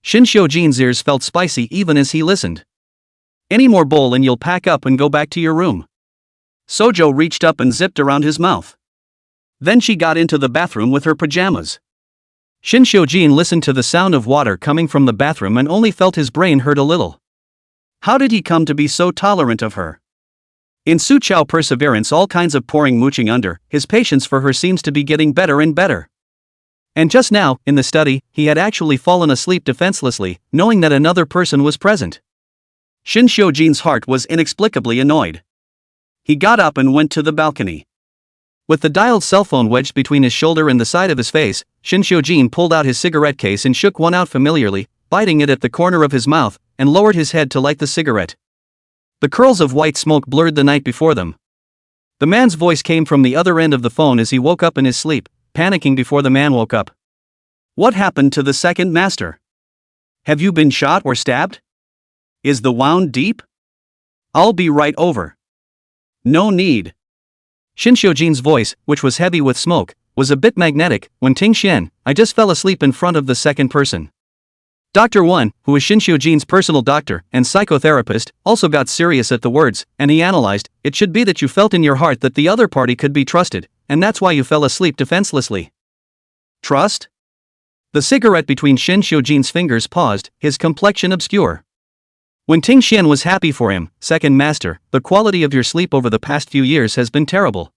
Shin Xiujin's ears felt spicy even as he listened. "Any more bowl and you'll pack up and go back to your room." Sojo reached up and zipped around his mouth. Then she got into the bathroom with her pajamas. Shin Xiujin listened to the sound of water coming from the bathroom and only felt his brain hurt a little. How did he come to be so tolerant of her? In Su Chao perseverance, all kinds of pouring mooching under, his patience for her seems to be getting better and better. And just now, in the study, he had actually fallen asleep defenselessly, knowing that another person was present. Shin Xiujin's heart was inexplicably annoyed. He got up and went to the balcony. With the dialed cell phone wedged between his shoulder and the side of his face, Shin Xiujin pulled out his cigarette case and shook one out familiarly, biting it at the corner of his mouth, and lowered his head to light the cigarette. The curls of white smoke blurred the night before them. The man's voice came from the other end of the phone as he woke up in his sleep, panicking before the man woke up. "What happened to the second master? Have you been shot or stabbed? Is the wound deep? I'll be right over." "No need." Shin Xiujin's voice, which was heavy with smoke, was a bit magnetic. "When Ting Xian, I just fell asleep in front of the second person." Dr. Wan, who is Shin Xiujin's personal doctor and psychotherapist, also got serious at the words, and he analyzed, "It should be that you felt in your heart that the other party could be trusted, and that's why you fell asleep defenselessly." Trust? The cigarette between Shin Xiujin's fingers paused, his complexion obscure. When Ting Xian was happy for him, second master, the quality of your sleep over the past few years has been terrible.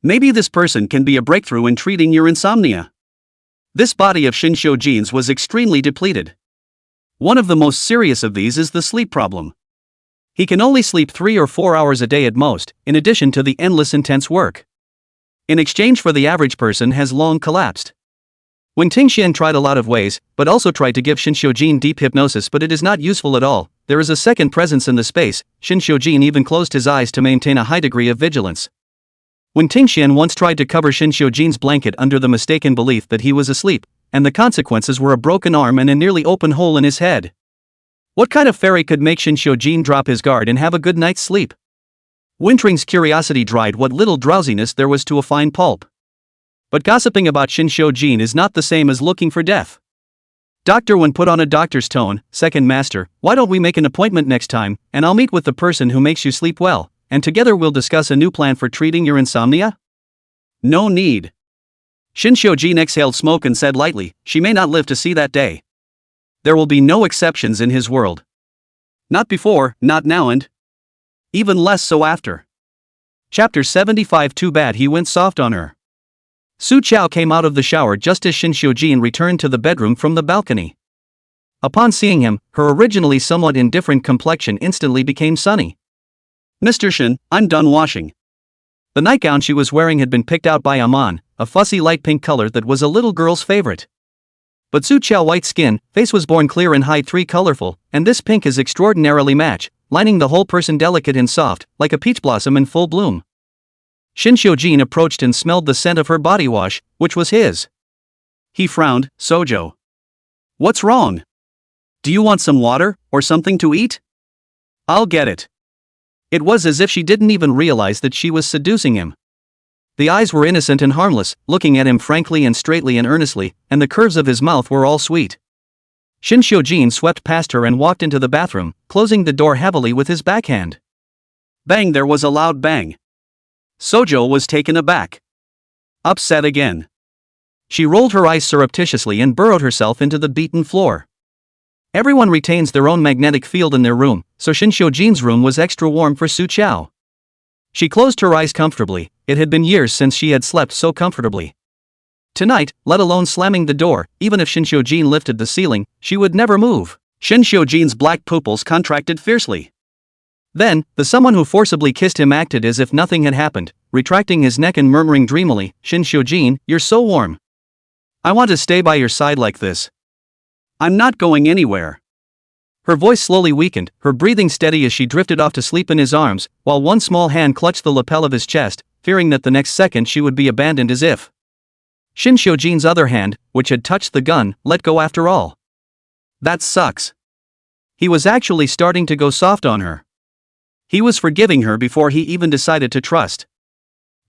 Maybe this person can be a breakthrough in treating your insomnia. This body of Shinshou genes was extremely depleted. One of the most serious of these is the sleep problem. He can only sleep 3 or 4 hours a day at most, in addition to the endless intense work. In exchange for the average person has long collapsed. When Ting Xian tried a lot of ways, but also tried to give Shinshou Jin deep hypnosis, but it is not useful at all. There is a second presence in the space. Shinshou Jin even closed his eyes to maintain a high degree of vigilance. When Ting Xian once tried to cover Shinshou Jin's blanket under the mistaken belief that he was asleep, and the consequences were a broken arm and a nearly open hole in his head. What kind of fairy could make Shinshou Jin drop his guard and have a good night's sleep? Wintering's curiosity dried what little drowsiness there was to a fine pulp. But gossiping about Shinshou Jin is not the same as looking for death. Dr. Wen put on a doctor's tone, second master, why don't we make an appointment next time, and I'll meet with the person who makes you sleep well, and together we'll discuss a new plan for treating your insomnia? No need. Shinshou Jin exhaled smoke and said lightly, she may not live to see that day. There will be no exceptions in his world. Not before, not now, and even less so after. Chapter 75. Too bad he went soft on her. Su Chao came out of the shower just as Shinshou Jin returned to the bedroom from the balcony. Upon seeing him, her originally somewhat indifferent complexion instantly became sunny. Mr. Shin, I'm done washing. The nightgown she was wearing had been picked out by Aman, a fussy light pink color that was a little girl's favorite. But Su Chao's white skin, face was born clear and height 3 colorful, and this pink is extraordinarily match, lining the whole person delicate and soft, like a peach blossom in full bloom. Shinshou Jin approached and smelled the scent of her body wash, which was his. He frowned, Sojo. What's wrong? Do you want some water, or something to eat? I'll get it. It was as if she didn't even realize that she was seducing him. The eyes were innocent and harmless, looking at him frankly and straightly and earnestly, and the curves of his mouth were all sweet. Shinshou Jin swept past her and walked into the bathroom, closing the door heavily with his backhand. Bang! There was a loud bang. Sojo was taken aback. Upset again. She rolled her eyes surreptitiously and burrowed herself into the beaten floor. Everyone retains their own magnetic field in their room, so Shinshou Jin's room was extra warm for Su Chao. She closed her eyes comfortably. It had been years since she had slept so comfortably. Tonight, let alone slamming the door, even if Shinshou Jin lifted the ceiling, she would never move. Shinshou Jin's black pupils contracted fiercely. Then, the someone who forcibly kissed him acted as if nothing had happened, retracting his neck and murmuring dreamily, Shinshou Jin, you're so warm. I want to stay by your side like this. I'm not going anywhere. Her voice slowly weakened, her breathing steady as she drifted off to sleep in his arms, while one small hand clutched the lapel of his chest, fearing that the next second she would be abandoned as if. Shinshou Jin's other hand, which had touched the gun, let go after all. That sucks. He was actually starting to go soft on her. He was forgiving her before he even decided to trust.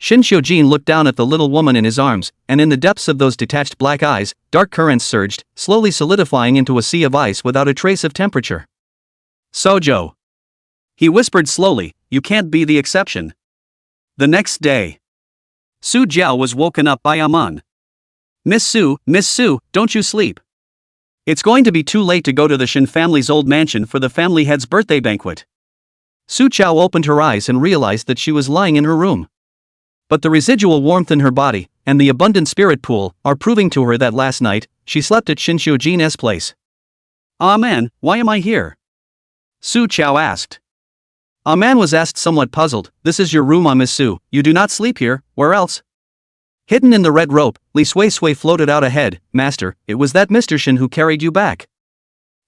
Shinshou Jin looked down at the little woman in his arms, and in the depths of those detached black eyes, dark currents surged, slowly solidifying into a sea of ice without a trace of temperature. Sojo. He whispered slowly, you can't be the exception. The next day. Su Jiao was woken up by Aman. Miss Su, don't you sleep. It's going to be too late to go to the Shin family's old mansion for the family head's birthday banquet. Su Chao opened her eyes and realized that she was lying in her room. But the residual warmth in her body, and the abundant spirit pool, are proving to her that last night, she slept at Shinshou Jin's place. Ah man, why am I here? Su Chao asked. Ah man was asked somewhat puzzled, this is your room, Miss Su, you do not sleep here, where else? Hidden in the red rope, Li Sui Sui floated out ahead, Master, it was that Mr. Shin who carried you back.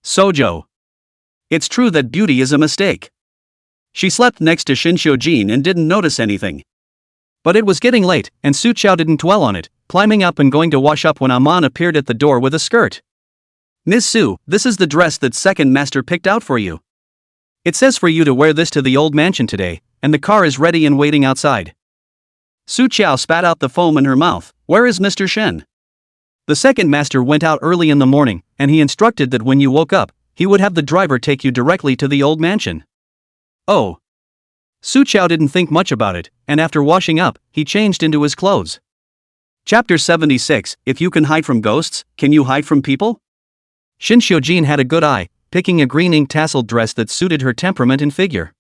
Sojo. It's true that beauty is a mistake. She slept next to Shinshou Jin and didn't notice anything. But it was getting late, and Su Chao didn't dwell on it, climbing up and going to wash up when Aman appeared at the door with a skirt. Miss Su, this is the dress that second master picked out for you. It says for you to wear this to the old mansion today, and the car is ready and waiting outside. Su Chao spat out the foam in her mouth. Where is Mr. Shen? The second master went out early in the morning, and he instructed that when you woke up, he would have the driver take you directly to the old mansion. Oh. Su Chao didn't think much about it, and after washing up, he changed into his clothes. Chapter 76. If you can hide from ghosts, can you hide from people? Shinshou Jin had a good eye, picking a green ink tasseled dress that suited her temperament and figure.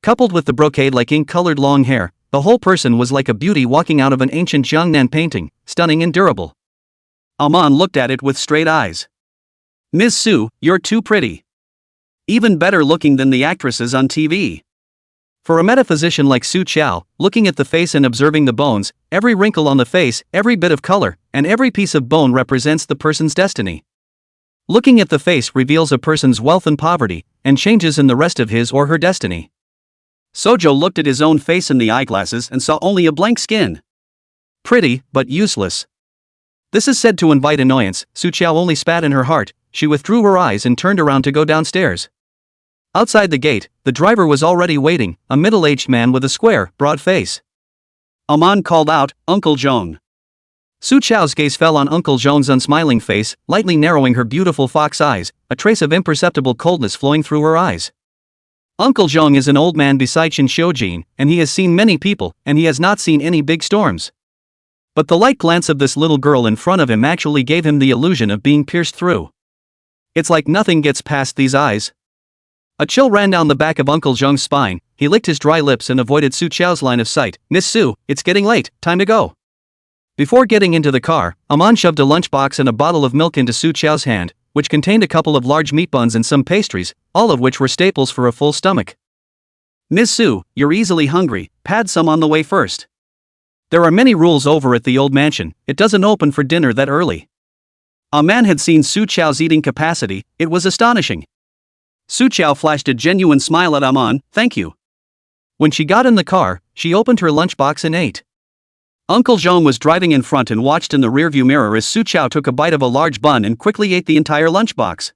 Coupled with the brocade-like ink-colored long hair, the whole person was like a beauty walking out of an ancient Jiangnan painting, stunning and durable. Aman looked at it with straight eyes. "Ms. Su, you're too pretty. Even better looking than the actresses on TV." For a metaphysician like Su Qiao, looking at the face and observing the bones, every wrinkle on the face, every bit of color, and every piece of bone represents the person's destiny. Looking at the face reveals a person's wealth and poverty, and changes in the rest of his or her destiny. Sojo looked at his own face in the eyeglasses and saw only a blank skin. Pretty, but useless. This is said to invite annoyance. Su Qiao only spat in her heart. She withdrew her eyes and turned around to go downstairs. Outside the gate, the driver was already waiting, a middle-aged man with a square, broad face. Aman called out, "Uncle Zhong." Su Qiao's gaze fell on Uncle Zhong's unsmiling face, lightly narrowing her beautiful fox eyes, a trace of imperceptible coldness flowing through her eyes. Uncle Zhong is an old man beside Shin Xiujin, and he has seen many people, and he has not seen any big storms. But the light glance of this little girl in front of him actually gave him the illusion of being pierced through. It's like nothing gets past these eyes. A chill ran down the back of Uncle Zhong's spine. He licked his dry lips and avoided Su Qiao's line of sight. "Miss Su, it's getting late, time to go." Before getting into the car, Aman shoved a lunchbox and a bottle of milk into Su Qiao's hand, which contained a couple of large meat buns and some pastries, all of which were staples for a full stomach. "Miss Su, you're easily hungry, pad some on the way first. There are many rules over at the old mansion, it doesn't open for dinner that early." Aman had seen Su Qiao's eating capacity, it was astonishing. Su Qiao flashed a genuine smile at Aman, "Thank you." When she got in the car, she opened her lunchbox and ate. Uncle Zhong was driving in front and watched in the rearview mirror as Su Qiao took a bite of a large bun and quickly ate the entire lunchbox.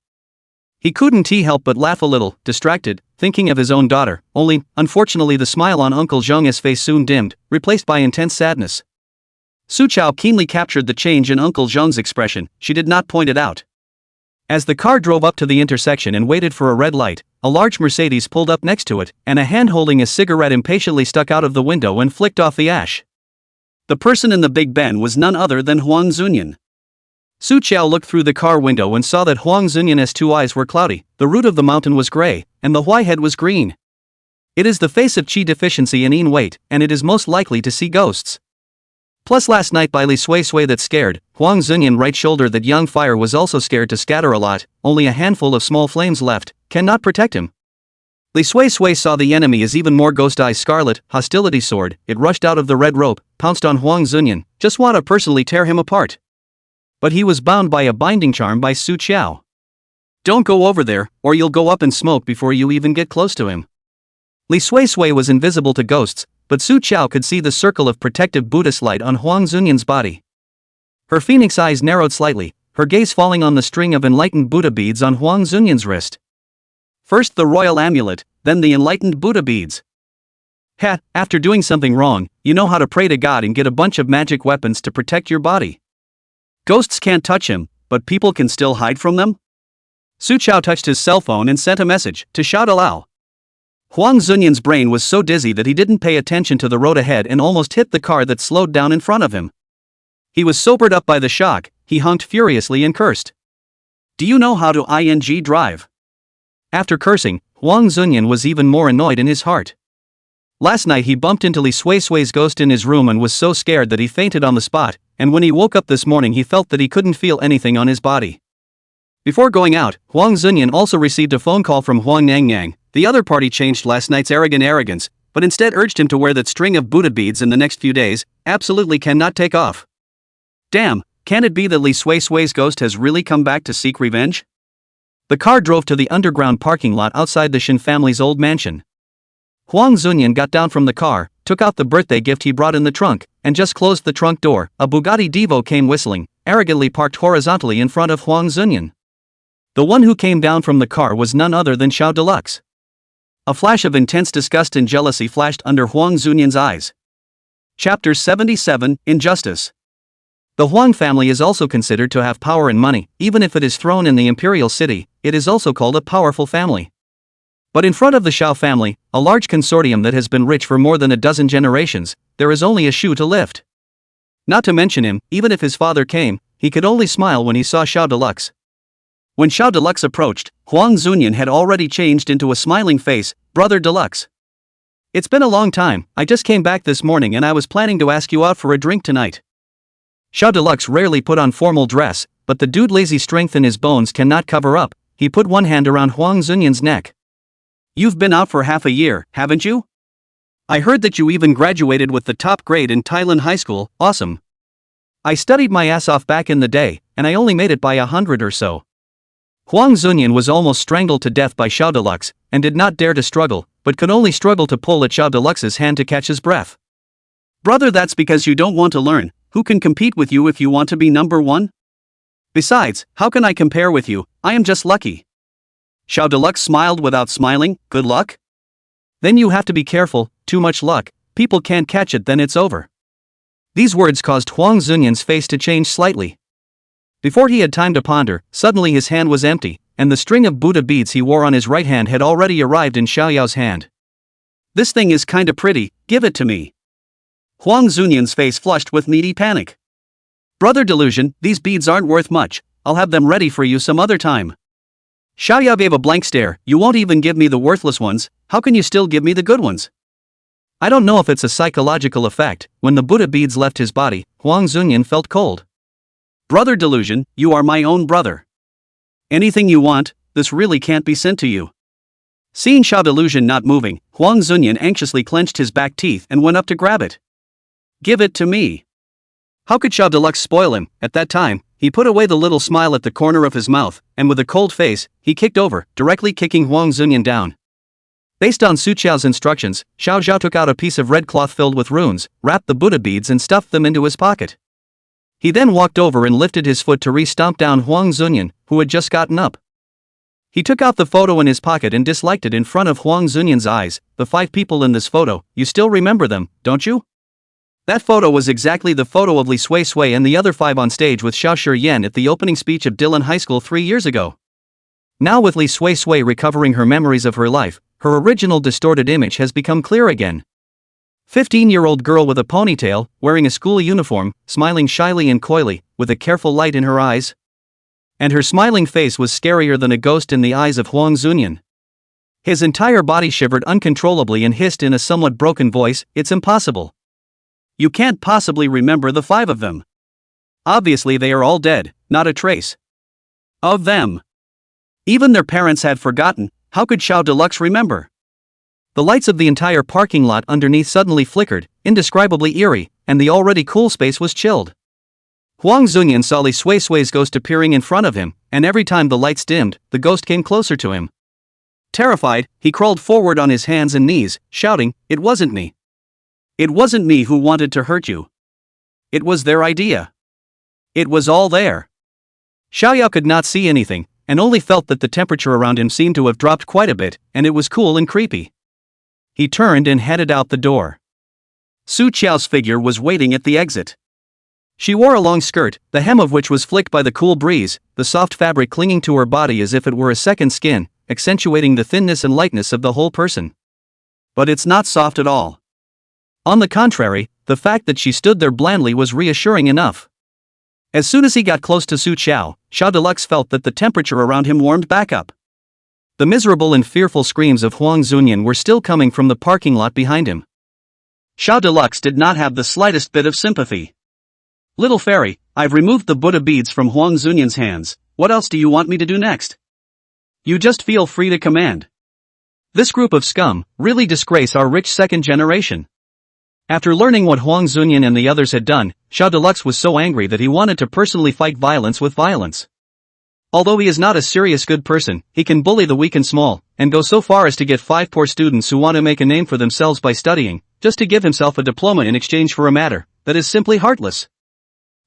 He couldn't help but laugh a little, distracted, thinking of his own daughter, only, unfortunately the smile on Uncle Zhong's face soon dimmed, replaced by intense sadness. Su Qiao keenly captured the change in Uncle Zhong's expression, she did not point it out. As the car drove up to the intersection and waited for a red light, a large Mercedes pulled up next to it, and a hand holding a cigarette impatiently stuck out of the window and flicked off the ash. The person in the Big Ben was none other than Huang Zunyan. Su Qiao looked through the car window and saw that Huang Zunyan's two eyes were cloudy, the root of the mountain was gray, and the Huai head was green. It is the face of qi deficiency and yin weight, and it is most likely to see ghosts. Plus last night by Li Sui Sui that scared, Huang Zunyan right shoulder that young fire was also scared to scatter a lot, only a handful of small flames left, cannot protect him. Li Sui Sui saw the enemy as even more ghost eyes scarlet, hostility sword, it rushed out of the red rope, pounced on Huang Zunyan, just want to personally tear him apart. But he was bound by a binding charm by Su Qiao. "Don't go over there, or you'll go up in smoke before you even get close to him." Li Sui Sui was invisible to ghosts, but Su Qiao could see the circle of protective Buddhist light on Huang Zunyan's body. Her phoenix eyes narrowed slightly, her gaze falling on the string of enlightened Buddha beads on Huang Zunyan's wrist. First the royal amulet, then the enlightened Buddha beads. After doing something wrong, you know how to pray to God and get a bunch of magic weapons to protect your body. Ghosts can't touch him, but people can still hide from them? Su Qiao touched his cell phone and sent a message to Xiao Dalao. Huang Zunyan's brain was so dizzy that he didn't pay attention to the road ahead and almost hit the car that slowed down in front of him. He was sobered up by the shock, he honked furiously and cursed. "Do you know how to drive?" After cursing, Huang Zunyan was even more annoyed in his heart. Last night he bumped into Li Sui Sui's ghost in his room and was so scared that he fainted on the spot, and when he woke up this morning he felt that he couldn't feel anything on his body. Before going out, Huang Zunyan also received a phone call from Huang Nangyang. The other party changed last night's arrogance, but instead urged him to wear that string of Buddha beads in the next few days, absolutely cannot take off. Damn, can it be that Li Sui Sui's ghost has really come back to seek revenge? The car drove to the underground parking lot outside the Shin family's old mansion. Huang Zunyan got down from the car, took out the birthday gift he brought in the trunk, and just closed the trunk door. A Bugatti Divo came whistling, arrogantly parked horizontally in front of Huang Zunyan. The one who came down from the car was none other than Xiao Deluxe. A flash of intense disgust and jealousy flashed under Huang Zunyan's eyes. Chapter 77, Injustice. The Huang family is also considered to have power and money, even if it is thrown in the imperial city, it is also called a powerful family. But in front of the Xiao family, a large consortium that has been rich for more than a dozen generations, there is only a shoe to lift. Not to mention him, even if his father came, he could only smile when he saw Xiao Deluxe. When Xiao Deluxe approached, Huang Zunyan had already changed into a smiling face. Brother Deluxe. It's been a long time, I just came back this morning and I was planning to ask you out for a drink tonight. Xiao Deluxe rarely put on formal dress, but the dude lazy strength in his bones cannot cover up. He put one hand around Huang Zunyan's neck. You've been out for half a year, haven't you? I heard that you even graduated with the top grade in Thailand high school. Awesome. I studied my ass off back in the day, and I only made it by 100 or so. Huang Zunyan was almost strangled to death by Xiao Deluxe, and did not dare to struggle, but could only struggle to pull at Xiao Deluxe's hand to catch his breath. Brother, that's because you don't want to learn. Who can compete with you if you want to be number one? Besides, how can I compare with you? I am just lucky. Xiao Deluxe smiled without smiling. Good luck? Then you have to be careful. Too much luck. People can't catch it, then it's over. These words caused Huang Zunyan's face to change slightly. Before he had time to ponder, suddenly his hand was empty, and the string of Buddha beads he wore on his right hand had already arrived in Xiaoyao's hand. This thing is kinda pretty, give it to me. Huang Zunyan's face flushed with needy panic. Brother Delusion, these beads aren't worth much, I'll have them ready for you some other time. Xiaoyao gave a blank stare. You won't even give me the worthless ones, how can you still give me the good ones? I don't know if it's a psychological effect. When the Buddha beads left his body, Huang Zunyan felt cold. Brother Delusion, you are my own brother. Anything you want, this really can't be sent to you. Seeing Xiao Delusion not moving, Huang Zunyan anxiously clenched his back teeth and went up to grab it. Give it to me. How could Xiao Deluxe spoil him? At that time, he put away the little smile at the corner of his mouth, and with a cold face, he kicked over, directly kicking Huang Zunyan down. Based on Su Qiao's instructions, Xiao Zhao took out a piece of red cloth filled with runes, wrapped the Buddha beads and stuffed them into his pocket. He then walked over and lifted his foot to re-stomp down Huang Zunyan, who had just gotten up. He took out the photo in his pocket and disliked it in front of Huang Zunyan's eyes. The 5 people in this photo, you still remember them, don't you? That photo was exactly the photo of Li Sui Sui and the other 5 on stage with Xiao Shiyan at the opening speech of Dylan High School 3 years ago. Now with Li Sui Sui recovering her memories of her life, her original distorted image has become clear again. 15-year-old girl with a ponytail, wearing a school uniform, smiling shyly and coyly, with a careful light in her eyes. And her smiling face was scarier than a ghost in the eyes of Huang Zunyan. His entire body shivered uncontrollably and hissed in a somewhat broken voice, it's impossible. You can't possibly remember the 5 of them. Obviously they are all dead, not a trace of them. Even their parents had forgotten. How could Xiao Deluxe remember? The lights of the entire parking lot underneath suddenly flickered, indescribably eerie, and the already cool space was chilled. Huang Zunyan saw Li Sui Sui's ghost appearing in front of him, and every time the lights dimmed, the ghost came closer to him. Terrified, he crawled forward on his hands and knees, shouting, "It wasn't me. It wasn't me who wanted to hurt you. It was their idea. It was all there." Xiaoyao could not see anything, and only felt that the temperature around him seemed to have dropped quite a bit, and it was cool and creepy. He turned and headed out the door. Su Qiao's figure was waiting at the exit. She wore a long skirt, the hem of which was flicked by the cool breeze, the soft fabric clinging to her body as if it were a second skin, accentuating the thinness and lightness of the whole person. But it's not soft at all. On the contrary, the fact that she stood there blandly was reassuring enough. As soon as he got close to Su Qiao, Xiao Deluxe felt that the temperature around him warmed back up. The miserable and fearful screams of Huang Zunyan were still coming from the parking lot behind him. Xiao Deluxe did not have the slightest bit of sympathy. Little fairy, I've removed the Buddha beads from Huang Zunyan's hands, what else do you want me to do next? You just feel free to command. This group of scum really disgrace our rich second generation. After learning what Huang Zunyan and the others had done, Xiao Deluxe was so angry that he wanted to personally fight violence with violence. Although he is not a serious good person, he can bully the weak and small, and go so far as to get 5 poor students who want to make a name for themselves by studying, just to give himself a diploma in exchange for a matter that is simply heartless.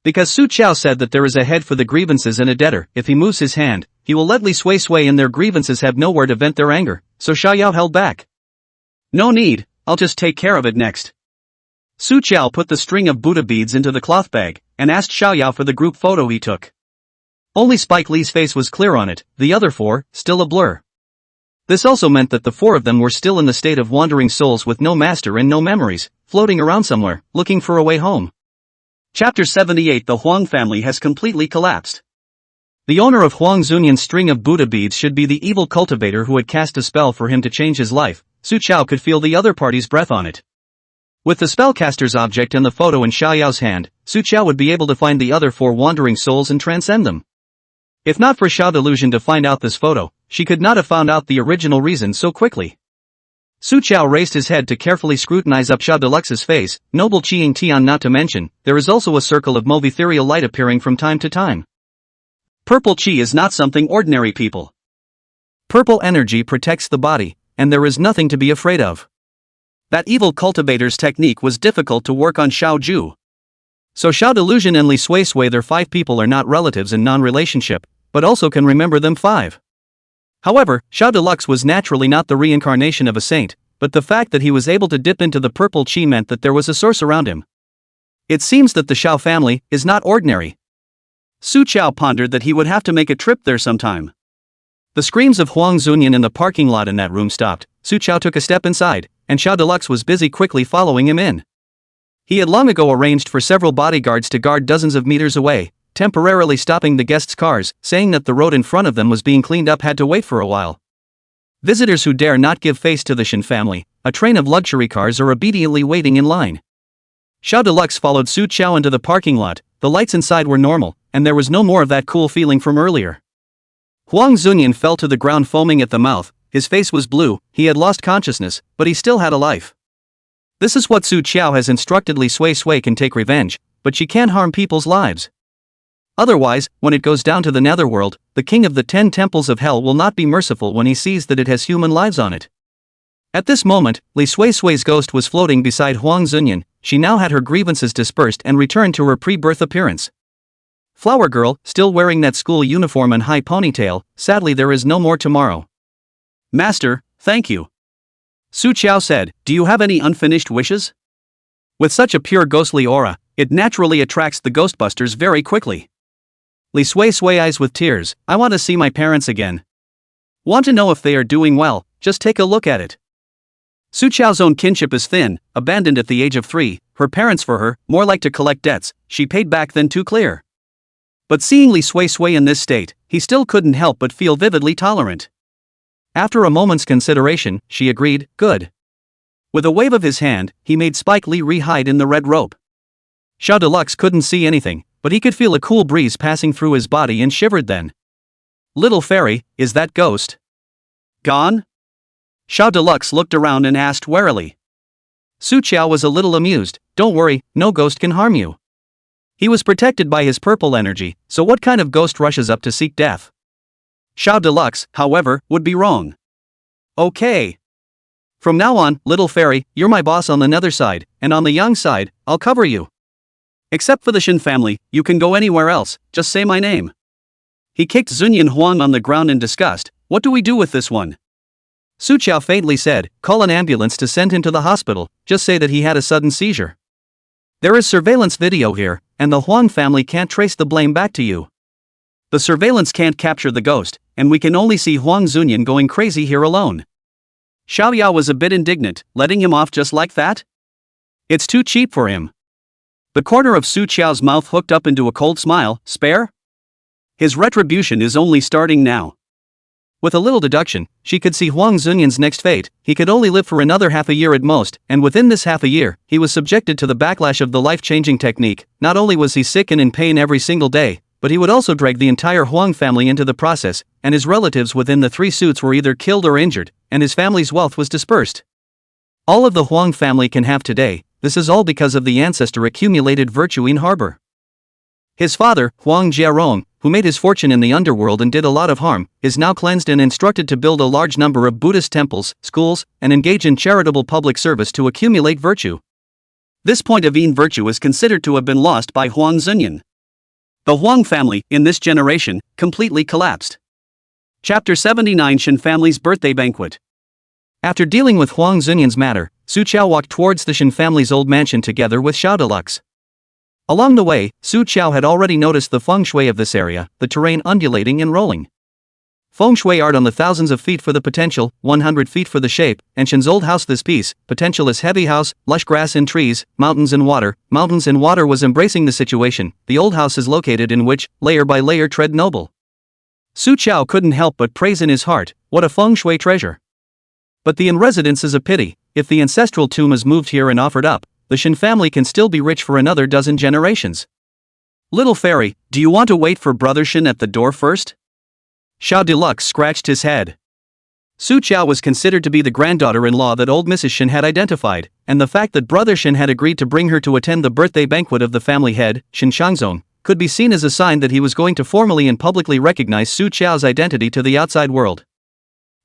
Because Su Qiao said that there is a head for the grievances and a debtor, if he moves his hand, he will let Li Sui Sui and their grievances have nowhere to vent their anger, so Xiaoyao held back. No need, I'll just take care of it next. Su Qiao put the string of Buddha beads into the cloth bag, and asked Xiaoyao for the group photo he took. Only Spike Lee's face was clear on it, the other 4, still a blur. This also meant that the 4 of them were still in the state of wandering souls with no master and no memories, floating around somewhere, looking for a way home. Chapter 78. The Huang family has completely collapsed. The owner of Huang Zunyan's string of Buddha beads should be the evil cultivator who had cast a spell for him to change his life. Su Qiao could feel the other party's breath on it. With the spellcaster's object and the photo in Xiaoyao's hand, Su Qiao would be able to find the other 4 wandering souls and transcend them. If not for Xiao Delusion to find out this photo, she could not have found out the original reason so quickly. Su Qiao raised his head to carefully scrutinize up Xiao Deluxe's face. Noble Qiying Tian, not to mention, there is also a circle of mauve ethereal light appearing from time to time. Purple Qi is not something ordinary people. Purple energy protects the body, and there is nothing to be afraid of. That evil cultivator's technique was difficult to work on Xiao Ju. So Xiao Delusion and Li Sui Sui, their 5 people, are not relatives in non-relationship, but also can remember them 5. However, Xiao Deluxe was naturally not the reincarnation of a saint, but the fact that he was able to dip into the purple qi meant that there was a source around him. It seems that the Xiao family is not ordinary. Su Qiao pondered that he would have to make a trip there sometime. The screams of Huang Zunyan in the parking lot in that room stopped. Su Qiao took a step inside, and Xiao Deluxe was busy quickly following him in. He had long ago arranged for several bodyguards to guard dozens of meters away, temporarily stopping the guests' cars, saying that the road in front of them was being cleaned up had to wait for a while. Visitors who dare not give face to the Shen family, a train of luxury cars, are obediently waiting in line. Xiao Deluxe followed Su Qiao into the parking lot. The lights inside were normal, and there was no more of that cool feeling from earlier. Huang Zunyan fell to the ground foaming at the mouth. His face was blue. He had lost consciousness, but he still had a life. This is what Su Qiao has instructed. Li Sui Sui can take revenge, but she can't harm people's lives. Otherwise, when it goes down to the netherworld, the king of the 10 temples of hell will not be merciful when he sees that it has human lives on it. At this moment, Li Sui Sui's ghost was floating beside Huang Zunyan. She now had her grievances dispersed and returned to her pre-birth appearance. Flower girl, still wearing that school uniform and high ponytail. Sadly, there is no more tomorrow. Master, thank you. Su Qiao said, do you have any unfinished wishes? With such a pure ghostly aura, it naturally attracts the ghostbusters very quickly. Li Sui Sui eyes with tears, I want to see my parents again. Want to know if they are doing well? Just take a look at it. Su Qiao's own kinship is thin, abandoned at the age of 3, her parents for her, more like to collect debts, she paid back than to clear. But seeing Li Sui Sui in this state, he still couldn't help but feel vividly tolerant. After a moment's consideration, she agreed, good. With a wave of his hand, he made Spike Lee re-hide in the red rope. Xiao Deluxe couldn't see anything, but he could feel a cool breeze passing through his body and shivered then. Little fairy, is that ghost gone? Xiao Deluxe looked around and asked warily. Su Qiao was a little amused, don't worry, no ghost can harm you. He was protected by his purple energy, so what kind of ghost rushes up to seek death? Xiao Deluxe, however, would be wrong. Okay. From now on, little fairy, you're my boss on the nether side, and on the yang side, I'll cover you. Except for the Shen family, you can go anywhere else, just say my name. He kicked Zunyan Huang on the ground in disgust. What do we do with this one? Su Qiao faintly said, call an ambulance to send him to the hospital, just say that he had a sudden seizure. There is surveillance video here, and the Huang family can't trace the blame back to you. The surveillance can't capture the ghost, and we can only see Huang Zunyan going crazy here alone. Xiaoyao was a bit indignant, letting him off just like that? It's too cheap for him. The corner of Su Qiao's mouth hooked up into a cold smile, spare? His retribution is only starting now. With a little deduction, she could see Huang Zunyan's next fate. He could only live for another half a year at most, and within this half a year, he was subjected to the backlash of the life-changing technique. Not only was he sick and in pain every single day, but he would also drag the entire Huang family into the process, and his relatives within the 3 suits were either killed or injured, and his family's wealth was dispersed. All of the Huang family can have today, this is all because of the ancestor accumulated virtue in harbor. His father, Huang Jiarong, who made his fortune in the underworld and did a lot of harm, is now cleansed and instructed to build a large number of Buddhist temples, schools, and engage in charitable public service to accumulate virtue. This point of virtue is considered to have been lost by Huang Zunyan. The Huang family, in this generation, completely collapsed. Chapter 79 Shen Family's Birthday Banquet. After dealing with Huang Zunyan's matter, Su Qiao walked towards the Shen family's old mansion together with Xiao Deluxe. Along the way, Su Qiao had already noticed the feng shui of this area, the terrain undulating and rolling. Feng shui art on the thousands of feet for the potential, 100 feet for the shape, and Shen's old house this piece, potential is heavy house, lush grass and trees, mountains and water. Mountains and water was embracing the situation. The old house is located in which, layer by layer tread noble. Su Chao couldn't help but praise in his heart, what a feng shui treasure. But the in-residence is a pity. If the ancestral tomb is moved here and offered up, the Shin family can still be rich for another dozen generations. Little fairy, do you want to wait for Brother Shin at the door first? Xiao Deluxe scratched his head. Su Chao was considered to be the granddaughter-in-law that old Mrs. Shin had identified, and the fact that Brother Shin had agreed to bring her to attend the birthday banquet of the family head, Shin Shangzong, could be seen as a sign that he was going to formally and publicly recognize Su Chao's identity to the outside world.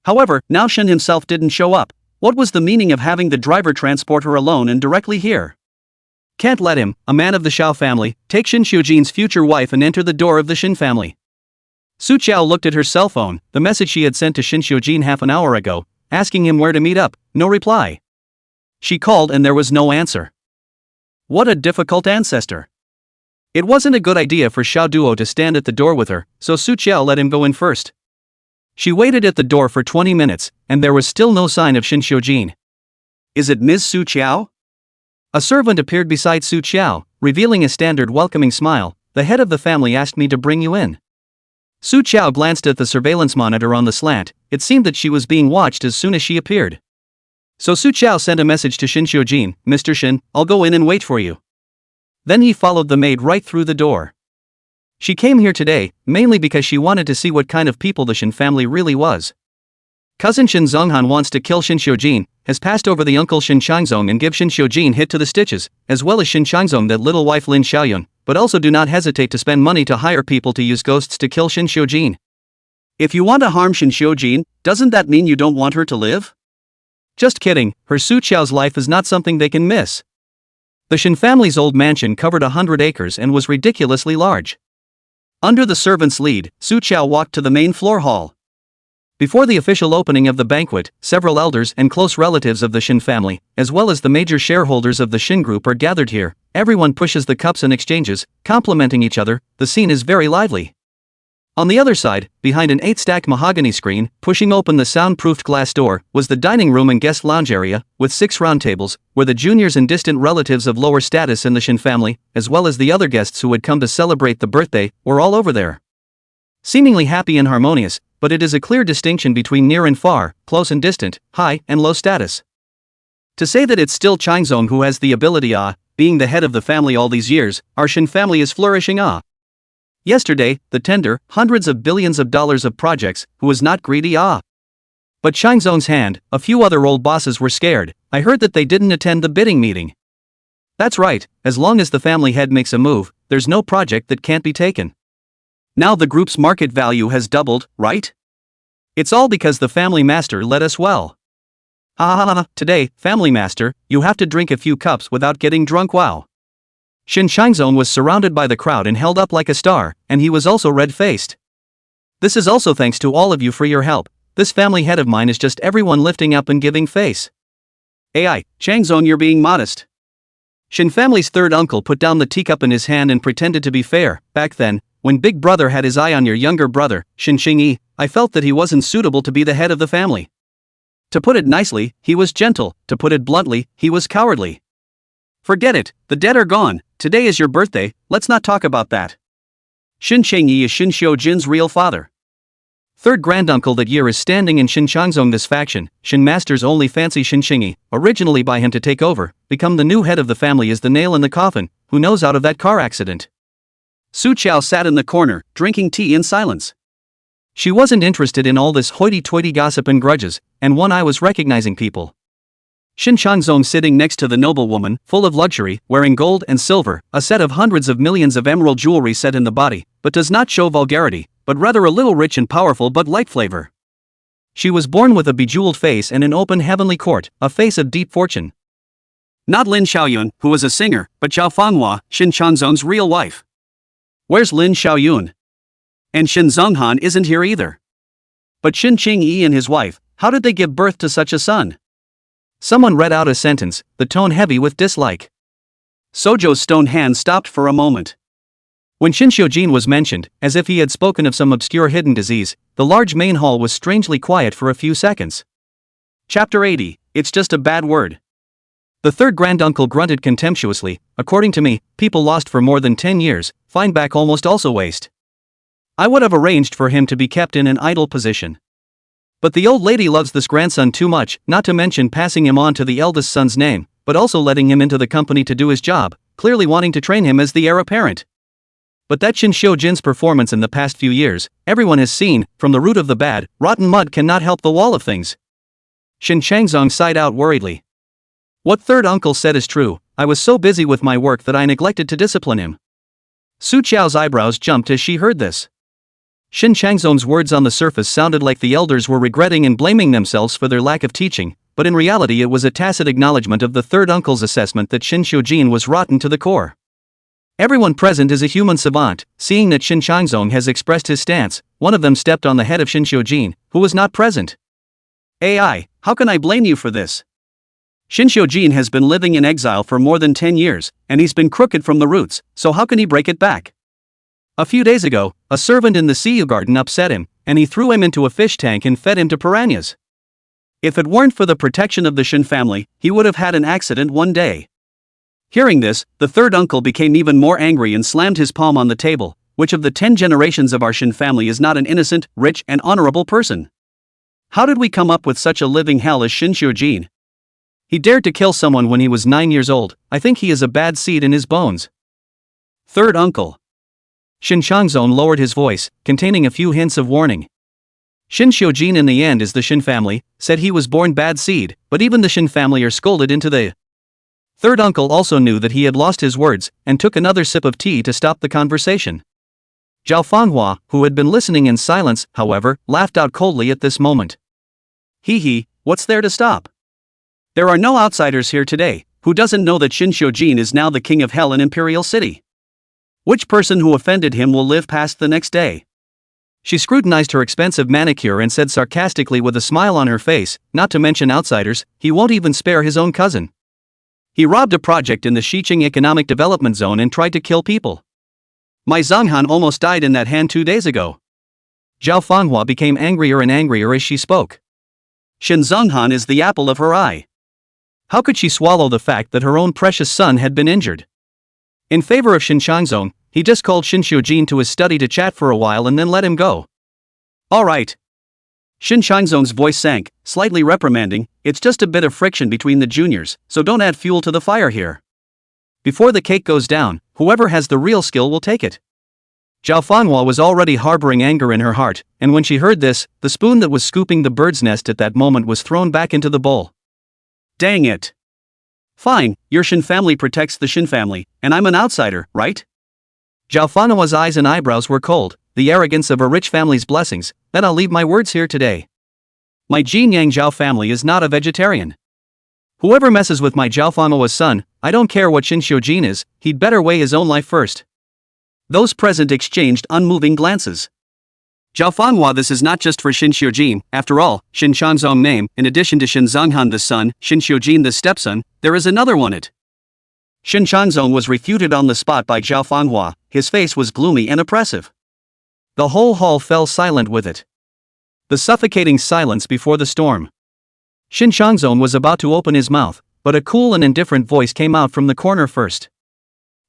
However, now Shin himself didn't show up. What was the meaning of having the driver transport her alone and directly here? Can't let him, a man of the Xiao family, take Shin Xiujin's future wife and enter the door of the Shin family. Su Chao looked at her cell phone, the message she had sent to Shin Xiujin half an hour ago, asking him where to meet up, no reply. She called and there was no answer. What a difficult ancestor. It wasn't a good idea for Xiao Duo to stand at the door with her, so Su Chao let him go in first. She waited at the door for 20 minutes, and there was still no sign of Shin Xiujin. Is it Ms. Su Chao? A servant appeared beside Su Chao, revealing a standard welcoming smile. The head of the family asked me to bring you in. Su Chao glanced at the surveillance monitor on the slant. It seemed that she was being watched as soon as she appeared. So Su Chao sent a message to Shin Xiujin, Mr. Shin, I'll go in and wait for you. Then he followed the maid right through the door. She came here today, mainly because she wanted to see what kind of people the Shin family really was. Cousin Shin Zonghan wants to kill Shin Xiujin, has passed over the uncle Shin Shangzong and give Shin Xiujin hit to the stitches, as well as Shin Shangzong that little wife Lin Xiaoyun, but also do not hesitate to spend money to hire people to use ghosts to kill Shin Xiujin. If you want to harm Shin Xiujin, doesn't that mean you don't want her to live? Just kidding, her Su Chao's life is not something they can miss. The Shin family's old mansion covered 100 acres and was ridiculously large. Under the servant's lead, Su Chao walked to the main floor hall. Before the official opening of the banquet, several elders and close relatives of the Shin family, as well as the major shareholders of the Shin group, are gathered here. Everyone pushes the cups and exchanges, complimenting each other. The scene is very lively. On the other side, behind an 8-stack mahogany screen, pushing open the soundproofed glass door, was the dining room and guest lounge area, with 6 round tables, where the juniors and distant relatives of lower status in the Shin family, as well as the other guests who had come to celebrate the birthday, were all over there. Seemingly happy and harmonious, but it is a clear distinction between near and far, close and distant, high and low status. To say that it's still Changzong who has the ability, being the head of the family all these years, our Shin family is flourishing, Yesterday, the tender, hundreds of billions of dollars of projects, who was not greedy, But Changzong's hand, a few other old bosses were scared. I heard that they didn't attend the bidding meeting. That's right, as long as the family head makes a move, there's no project that can't be taken. Now the group's market value has doubled, right? It's all because the family master led us well. Today, family master, you have to drink a few cups without getting drunk, wow. Shin Shangzong was surrounded by the crowd and held up like a star, and he was also red-faced. This is also thanks to all of you for your help. This family head of mine is just everyone lifting up and giving face. AI, Shangzong, you're being modest. Shin family's third uncle put down the teacup in his hand and pretended to be fair. Back then, when big brother had his eye on your younger brother, Shin Xingyi, I felt that he wasn't suitable to be the head of the family. To put it nicely, he was gentle. To put it bluntly, he was cowardly. Forget it, the dead are gone. Today is your birthday, let's not talk about that. Shin Chengyi is Shin Xiujin's real father. Third granduncle that year is standing in Shin Shangzong. This faction, Shin Master's only fancy Shin Xingyi, originally by him to take over, become the new head of the family, is the nail in the coffin. Who knows out of that car accident? Su Chao sat in the corner, drinking tea in silence. She wasn't interested in all this hoity-toity gossip and grudges, and one eye was recognizing people. Shin Shangzong sitting next to the noblewoman, full of luxury, wearing gold and silver, a set of hundreds of millions of emerald jewelry set in the body, but does not show vulgarity, but rather a little rich and powerful but light flavor. She was born with a bejeweled face and an open heavenly court, a face of deep fortune. Not Lin Xiaoyun, who was a singer, but Zhao Fanghua, Shin Shangzong's real wife. Where's Lin Xiaoyun? And Shin Zonghan isn't here either. But Shin Qingyi and his wife, how did they give birth to such a son? Someone read out a sentence, the tone heavy with dislike. Sojo's stone hand stopped for a moment. When Shin Xiujin was mentioned, as if he had spoken of some obscure hidden disease, the large main hall was strangely quiet for a few seconds. Chapter 80, It's just a bad word. The third granduncle grunted contemptuously. According to me, people lost for more than 10 years, find back almost also waste. I would have arranged for him to be kept in an idle position. But the old lady loves this grandson too much, not to mention passing him on to the eldest son's name, but also letting him into the company to do his job, clearly wanting to train him as the heir apparent. But that Shin Shou-jin's performance in the past few years, everyone has seen, from the root of the bad, rotten mud cannot help the wall of things. Shin Changzong sighed out worriedly. What third uncle said is true, I was so busy with my work that I neglected to discipline him. Su Qiao's eyebrows jumped as she heard this. Shin Changzong's words on the surface sounded like the elders were regretting and blaming themselves for their lack of teaching, but in reality it was a tacit acknowledgement of the third uncle's assessment that Shin Shou-jin was rotten to the core. Everyone present is a human savant. Seeing that Shin Changzong has expressed his stance, one of them stepped on the head of Shin Shou-jin, who was not present. AI, how can I blame you for this? Shin Shou-jin has been living in exile for more than 10 years, and he's been crooked from the roots, so how can he break it back? A few days ago, a servant in the Sea Garden upset him, and he threw him into a fish tank and fed him to piranhas. If it weren't for the protection of the Shin family, he would have had an accident one day. Hearing this, the third uncle became even more angry and slammed his palm on the table. Which of the 10 generations of our Shin family is not an innocent, rich, and honorable person? How did we come up with such a living hell as Shin Shou-jin? He dared to kill someone when he was 9 years old. I think he has a bad seed in his bones. Third uncle. Shin Changzong lowered his voice, containing a few hints of warning. Shin Shou-jin in the end is the Shin family, said he was born bad seed, but even the Shin family are scolded into the... Third uncle also knew that he had lost his words, and took another sip of tea to stop the conversation. Zhao Fanghua, who had been listening in silence, however, laughed out coldly at this moment. Hee, what's there to stop? There are no outsiders here today. Who doesn't know that Shin Shou-jin is now the king of hell in Imperial City? Which person who offended him will live past the next day? She scrutinized her expensive manicure and said sarcastically with a smile on her face, not to mention outsiders, he won't even spare his own cousin. He robbed a project in the Xiqing Economic Development Zone and tried to kill people. My Zhonghan almost died in that hand 2 days ago. Zhao Fanghua became angrier and angrier as she spoke. Shin Zhonghan is the apple of her eye. How could she swallow the fact that her own precious son had been injured? In favor of Shin Changzong, he just called Shin Shou-jin to his study to chat for a while and then let him go. All right. Shin Changzong's voice sank, slightly reprimanding, it's just a bit of friction between the juniors, so don't add fuel to the fire here. Before the cake goes down, whoever has the real skill will take it. Zhao Fanghua was already harboring anger in her heart, and when she heard this, the spoon that was scooping the bird's nest at that moment was thrown back into the bowl. Dang it. Fine, your Shin family protects the Shin family, and I'm an outsider, right? Zhao Fanhua's eyes and eyebrows were cold, the arrogance of a rich family's blessings. Then I'll leave my words here today. My Jinyang Zhao family is not a vegetarian. Whoever messes with my Zhao Fanhua's son, I don't care what Shin Shou-jin is, he'd better weigh his own life first. Those present exchanged unmoving glances. Zhao Fanghua, this is not just for Shin Shou-jin. After all, Shin Changzong name, in addition to Shin Zhonghan the son, Shin Shou-jin the stepson, there is another one it. Shin Changzong was refuted on the spot by Zhao Fanghua. His face was gloomy and oppressive. The whole hall fell silent with it. The suffocating silence before the storm. Shin Changzong was about to open his mouth, but a cool and indifferent voice came out from the corner first.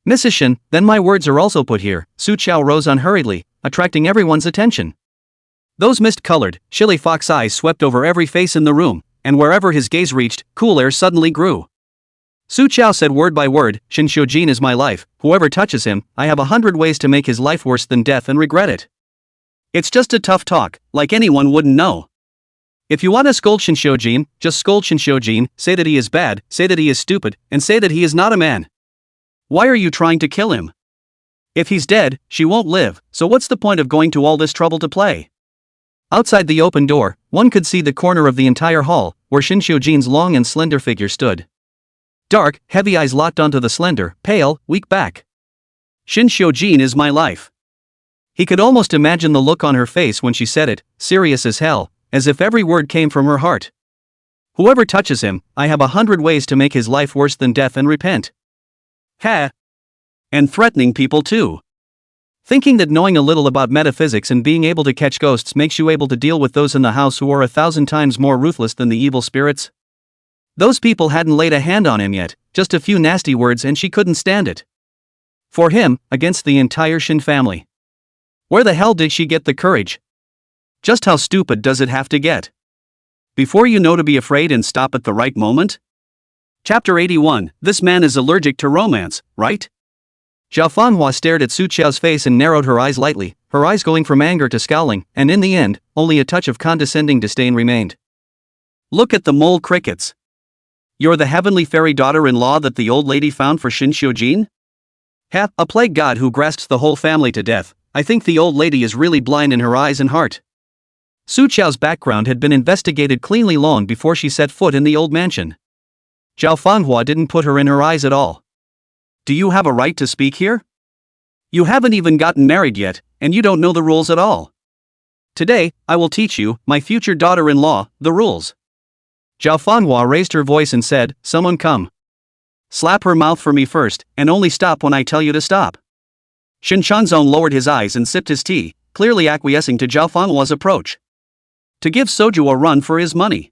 Mrs. Shin, then my words are also put here. Su Qiao rose unhurriedly, attracting everyone's attention. Those mist-colored, chilly fox eyes swept over every face in the room, and wherever his gaze reached, cool air suddenly grew. Su Qiao said word by word, Shin Shou-jin is my life, whoever touches him, I have 100 ways to make his life worse than death and regret it. It's just a tough talk, like anyone wouldn't know. If you want to scold Shin Shou-jin, just scold Shin Shou-jin, say that he is bad, say that he is stupid, and say that he is not a man. Why are you trying to kill him? If he's dead, she won't live, so what's the point of going to all this trouble to play? Outside the open door, one could see the corner of the entire hall, where Shin Shou-jin's long and slender figure stood. Dark, heavy eyes locked onto the slender, pale, weak back. Shin Shou-jin is my life. He could almost imagine the look on her face when she said it, serious as hell, as if every word came from her heart. Whoever touches him, I have 100 ways to make his life worse than death and repent. Ha! And threatening people too. Thinking that knowing a little about metaphysics and being able to catch ghosts makes you able to deal with those in the house who are 1,000 times more ruthless than the evil spirits? Those people hadn't laid a hand on him yet, just a few nasty words and she couldn't stand it. For him, against the entire Shin family. Where the hell did she get the courage? Just how stupid does it have to get? Before you know to be afraid and stop at the right moment? Chapter 81, This man is allergic to romance, right? Zhao Fanhua stared at Su Qiao's face and narrowed her eyes lightly, her eyes going from anger to scowling, and in the end, only a touch of condescending disdain remained. Look at the mole crickets. You're the heavenly fairy daughter-in-law that the old lady found for Xin Xiujin? Ha, a plague god who grasps the whole family to death. I think the old lady is really blind in her eyes and heart. Su Qiao's background had been investigated cleanly long before she set foot in the old mansion. Zhao Fanhua didn't put her in her eyes at all. Do you have a right to speak here? You haven't even gotten married yet, and you don't know the rules at all. Today, I will teach you, my future daughter-in-law, the rules. Zhao Fanhua raised her voice and said, Someone come. Slap her mouth for me first, and only stop when I tell you to stop. Xin Changzong lowered his eyes and sipped his tea, clearly acquiescing to Zhao Fanhua's approach. To give Soju a run for his money.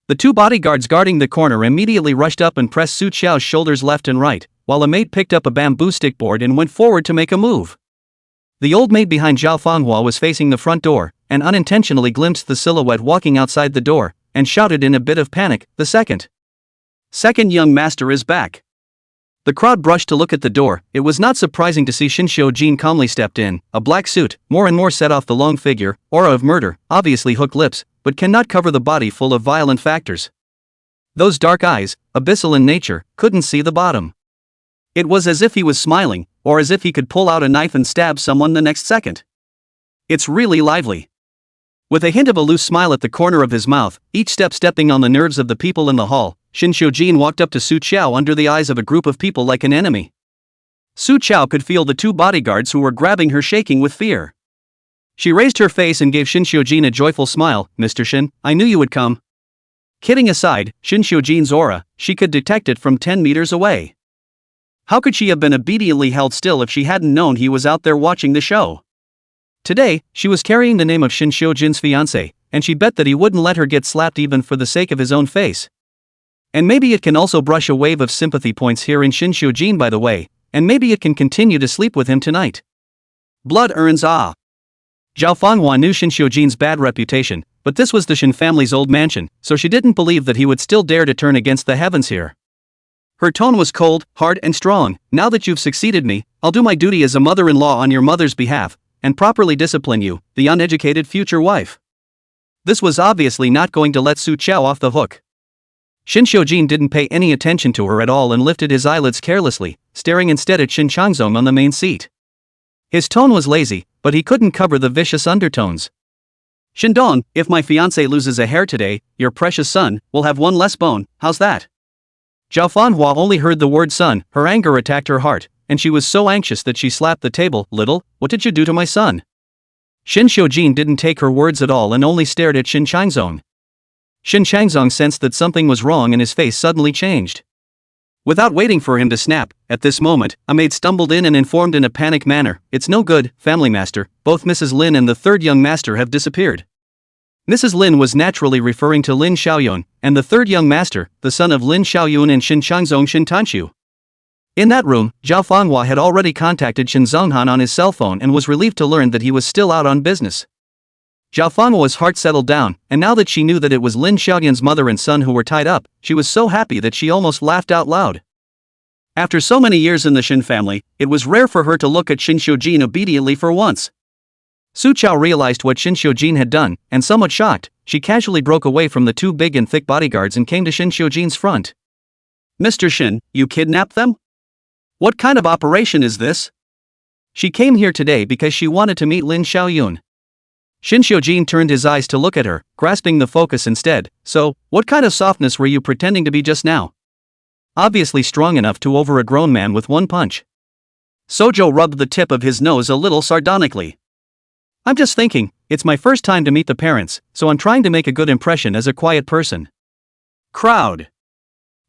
The two bodyguards guarding the corner immediately rushed up and pressed Su Qiao's shoulders left and right, while a maid picked up a bamboo stick board and went forward to make a move. The old maid behind Zhao Fanhua was facing the front door, and unintentionally glimpsed the silhouette walking outside the door, and shouted in a bit of panic, The second young master is back. The crowd brushed to look at the door. It was not surprising to see Xin Xiujin calmly stepped in, a black suit, more and more set off the long figure, aura of murder, obviously hooked lips, but cannot cover the body full of violent factors. Those dark eyes, abyssal in nature, couldn't see the bottom. It was as if he was smiling, or as if he could pull out a knife and stab someone the next second. It's really lively. With a hint of a loose smile at the corner of his mouth, each step stepping on the nerves of the people in the hall, Xin Xiujin walked up to Su Qiao under the eyes of a group of people like an enemy. Su Qiao could feel the two bodyguards who were grabbing her shaking with fear. She raised her face and gave Xin Xiujin a joyful smile. Mr. Xin, I knew you would come. Kidding aside, Xin Xiujin's aura, she could detect it from 10 meters away. How could she have been obediently held still if she hadn't known he was out there watching the show? Today, she was carrying the name of Xin Xiujin's fiancé, and she bet that he wouldn't let her get slapped even for the sake of his own face. And maybe it can also brush a wave of sympathy points here in Xin Xiujin by the way, and maybe it can continue to sleep with him tonight. Blood earns ah. Zhao Fanhua knew Xin Xiujin's bad reputation, but this was the Xin family's old mansion, so she didn't believe that he would still dare to turn against the heavens here. Her tone was cold, hard and strong. Now that you've succeeded me, I'll do my duty as a mother-in-law on your mother's behalf, and properly discipline you, the uneducated future wife. This was obviously not going to let Su Qiao off the hook. Xin Xiujin didn't pay any attention to her at all and lifted his eyelids carelessly, staring instead at Xin Changzong on the main seat. His tone was lazy, but he couldn't cover the vicious undertones. Xindong, if my fiancé loses a hair today, your precious son will have one less bone, how's that? Zhao Fanhua only heard the word son, her anger attacked her heart, and she was so anxious that she slapped the table. Little, what did you do to my son? Xin Xiujin didn't take her words at all and only stared at Xin Changzong. Xin Changzong sensed that something was wrong and his face suddenly changed. Without waiting for him to snap, at this moment, a maid stumbled in and informed in a panic manner, It's no good, family master, both Mrs. Lin and the third young master have disappeared. Mrs. Lin was naturally referring to Lin Xiaoyun, and the third young master, the son of Lin Xiaoyun and Xin Changzong Xin Tanshu. In that room, Zhao Fanhua had already contacted Xin Zonghan on his cell phone and was relieved to learn that he was still out on business. Zhao Fanhua's heart settled down, and now that she knew that it was Lin Xiaoyun's mother and son who were tied up, she was so happy that she almost laughed out loud. After so many years in the Xin family, it was rare for her to look at Xin Xiujin obediently for once. Su Qiao realized what Xin Xiujin had done, and somewhat shocked, she casually broke away from the two big and thick bodyguards and came to Xin Xiujin's front. Mr. Xin, you kidnapped them? What kind of operation is this? She came here today because she wanted to meet Lin Xiaoyun. Xin Xiujin turned his eyes to look at her, grasping the focus instead. So, what kind of softness were you pretending to be just now? Obviously strong enough to over a grown man with one punch. Sojo rubbed the tip of his nose a little sardonically. I'm just thinking, it's my first time to meet the parents, so I'm trying to make a good impression as a quiet person. Crowd.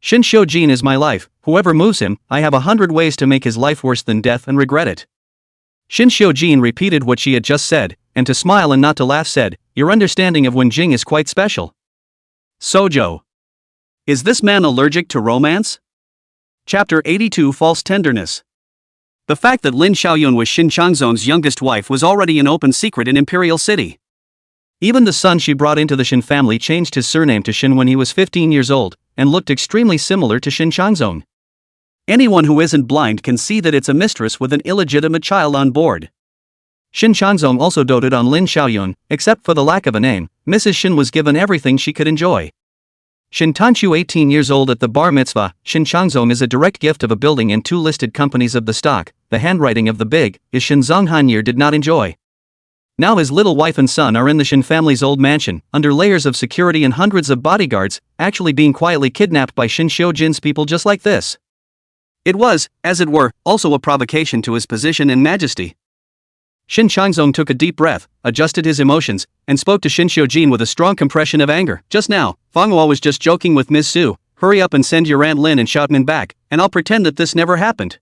Xin Xiujin is my life, whoever moves him, I have 100 ways to make his life worse than death and regret it. Xin Xiujin repeated what she had just said, and to smile and not to laugh said, Your understanding of Wenjing is quite special. Sojo. Is this man allergic to romance? Chapter 82 False Tenderness. The fact that Lin Xiaoyun was Shin Changzong's youngest wife was already an open secret in Imperial City. Even the son she brought into the Shin family changed his surname to Shin when he was 15 years old, and looked extremely similar to Shin Changzong. Anyone who isn't blind can see that it's a mistress with an illegitimate child on board. Shin Changzong also doted on Lin Xiaoyun, except for the lack of a name. Mrs. Shin was given everything she could enjoy. Shin Tanchu, 18 years old at the bar mitzvah. Shin Changzong is a direct gift of a building and 2 listed companies of the stock. The handwriting of the big is Shin Zonghanyer did not enjoy. Now his little wife and son are in the Shin family's old mansion, under layers of security and hundreds of bodyguards, actually being quietly kidnapped by Shin Xiujin's people just like this. It was, as it were, also a provocation to his position and majesty. Shin Changzong took a deep breath, adjusted his emotions, and spoke to Shin Xiujin with a strong compression of anger. Just now, Manhwa was just joking with Ms. Su. Hurry up and send your Aunt Lin and Shoutman back, and I'll pretend that this never happened.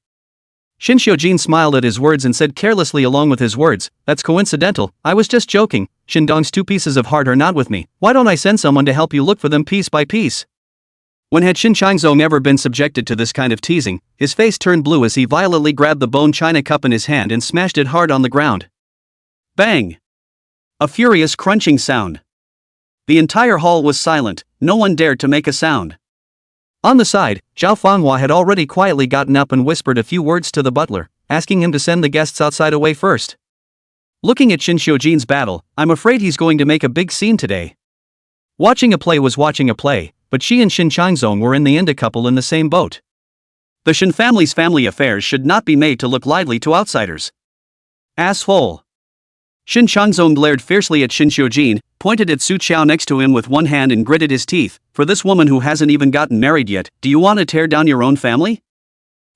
Shin Xiujin smiled at his words and said carelessly along with his words, "That's coincidental, I was just joking. Shin Dong's 2 pieces of heart are not with me. Why don't I send someone to help you look for them piece by piece?" When had Shin Changzong ever been subjected to this kind of teasing? His face turned blue as he violently grabbed the bone china cup in his hand and smashed it hard on the ground. Bang! A furious crunching sound. The entire hall was silent, no one dared to make a sound. On the side, Zhao Fanghua had already quietly gotten up and whispered a few words to the butler, asking him to send the guests outside away first. Looking at Shin Xiujin's battle, I'm afraid he's going to make a big scene today. Watching a play was watching a play, but she and Shin Changzong were in the Inda couple in the same boat. The Shin family's family affairs should not be made to look lively to outsiders. Asshole. Shin Changzong glared fiercely at Shin Xiujin, pointed at Su Qiao next to him with one hand and gritted his teeth. For this woman who hasn't even gotten married yet, do you want to tear down your own family?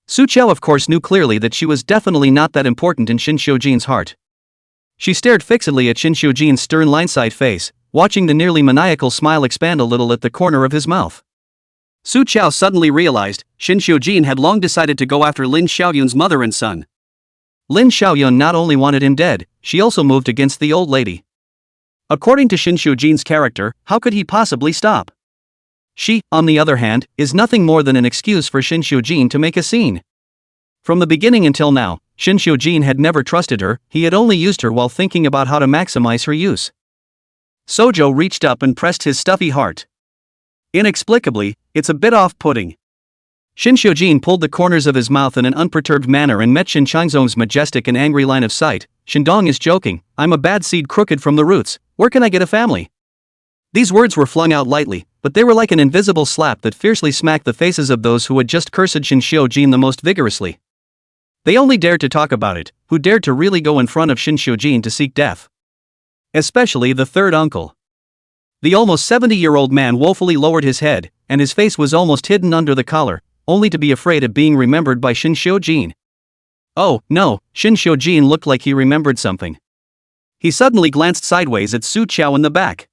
Su Qiao of course knew clearly that she was definitely not that important in Shin Xiujin's heart. She stared fixedly at Shin Xiujin's stern line-side face, watching the nearly maniacal smile expand a little at the corner of his mouth. Su Qiao suddenly realized Shin Xiujin had long decided to go after Lin Xiaoyun's mother and son. Lin Xiaoyun not only wanted him dead, she also moved against the old lady. According to Shin Xiujin's character, how could he possibly stop? She, on the other hand, is nothing more than an excuse for Shin Xiujin to make a scene. From the beginning until now, Shin Xiujin had never trusted her, he had only used her while thinking about how to maximize her use. Sojo reached up and pressed his stuffy heart. Inexplicably, it's a bit off-putting. Shin Xiujin pulled the corners of his mouth in an unperturbed manner and met Shin Changzong's majestic and angry line of sight. Shin Dong is joking, I'm a bad seed crooked from the roots, where can I get a family? These words were flung out lightly, but they were like an invisible slap that fiercely smacked the faces of those who had just cursed Shin Xiujin the most vigorously. They only dared to talk about it, who dared to really go in front of Shin Xiujin to seek death. Especially the third uncle. The almost 70-year-old man woefully lowered his head, and his face was almost hidden under the collar, only to be afraid of being remembered by Shin Xiujin. Oh, no, Shin Xiujin looked like he remembered something. He suddenly glanced sideways at Su Qiao in the back.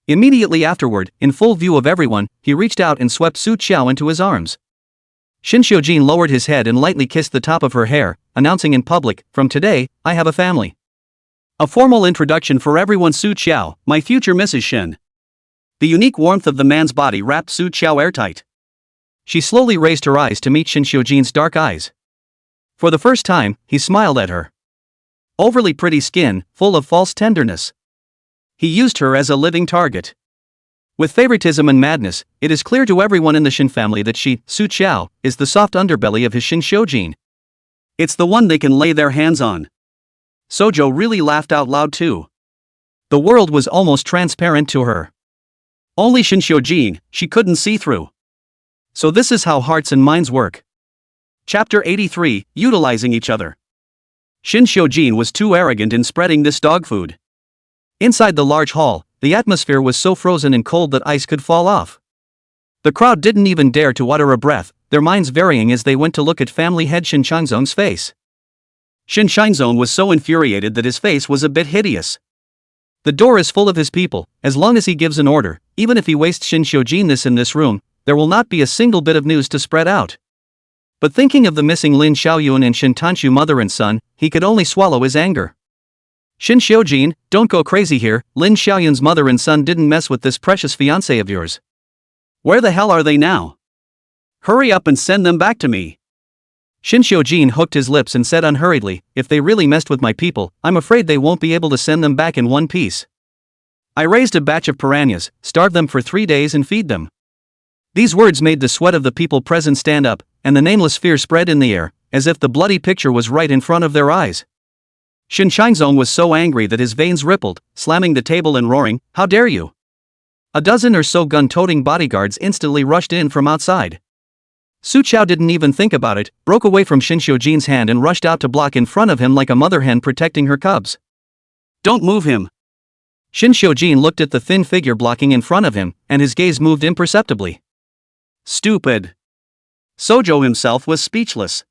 Immediately afterward, in full view of everyone, he reached out and swept Su Qiao into his arms. Shin Xiujin lowered his head and lightly kissed the top of her hair, announcing in public, "From today, I have a family." A formal introduction for everyone. Su Qiao, my future Mrs. Shin. The unique warmth of the man's body wrapped Su Qiao airtight. She slowly raised her eyes to meet Shin Xiujin's dark eyes. For the first time, he smiled at her. Overly pretty skin, full of false tenderness. He used her as a living target. With favoritism and madness, it is clear to everyone in the Shin family that she, Su Qiao, is the soft underbelly of his Shin Xiujin. It's the one they can lay their hands on. Sojo really laughed out loud too. The world was almost transparent to her. Only Shin Xiujin, she couldn't see through. So this is how hearts and minds work. Chapter 83, Utilizing Each Other. Shin Xiujin was too arrogant in spreading this dog food. Inside the large hall, the atmosphere was so frozen and cold that ice could fall off. The crowd didn't even dare to utter a breath, their minds varying as they went to look at family head Shin Changzong's face. Shin Changzong was so infuriated that his face was a bit hideous. The door is full of his people, as long as he gives an order, even if he wastes Shin Xiujin in this room, there will not be a single bit of news to spread out. But thinking of the missing Lin Xiaoyun and Shin Tanshu mother and son, he could only swallow his anger. Shin Xiujin, don't go crazy here, Lin Xiaoyun's mother and son didn't mess with this precious fiancé of yours. Where the hell are they now? Hurry up and send them back to me. Shin Xiujin hooked his lips and said unhurriedly, if they really messed with my people, I'm afraid they won't be able to send them back in one piece. I raised a batch of piranhas, starve them for 3 days and feed them. These words made the sweat of the people present stand up, and the nameless fear spread in the air, as if the bloody picture was right in front of their eyes. Shin Shangzong was so angry that his veins rippled, slamming the table and roaring, how dare you! A dozen or so gun-toting bodyguards instantly rushed in from outside. Su Chao didn't even think about it, broke away from Shin Xiujin's hand and rushed out to block in front of him like a mother hen protecting her cubs. Don't move him! Shin Xiujin looked at the thin figure blocking in front of him, and his gaze moved imperceptibly. Stupid! Sojo himself was speechless.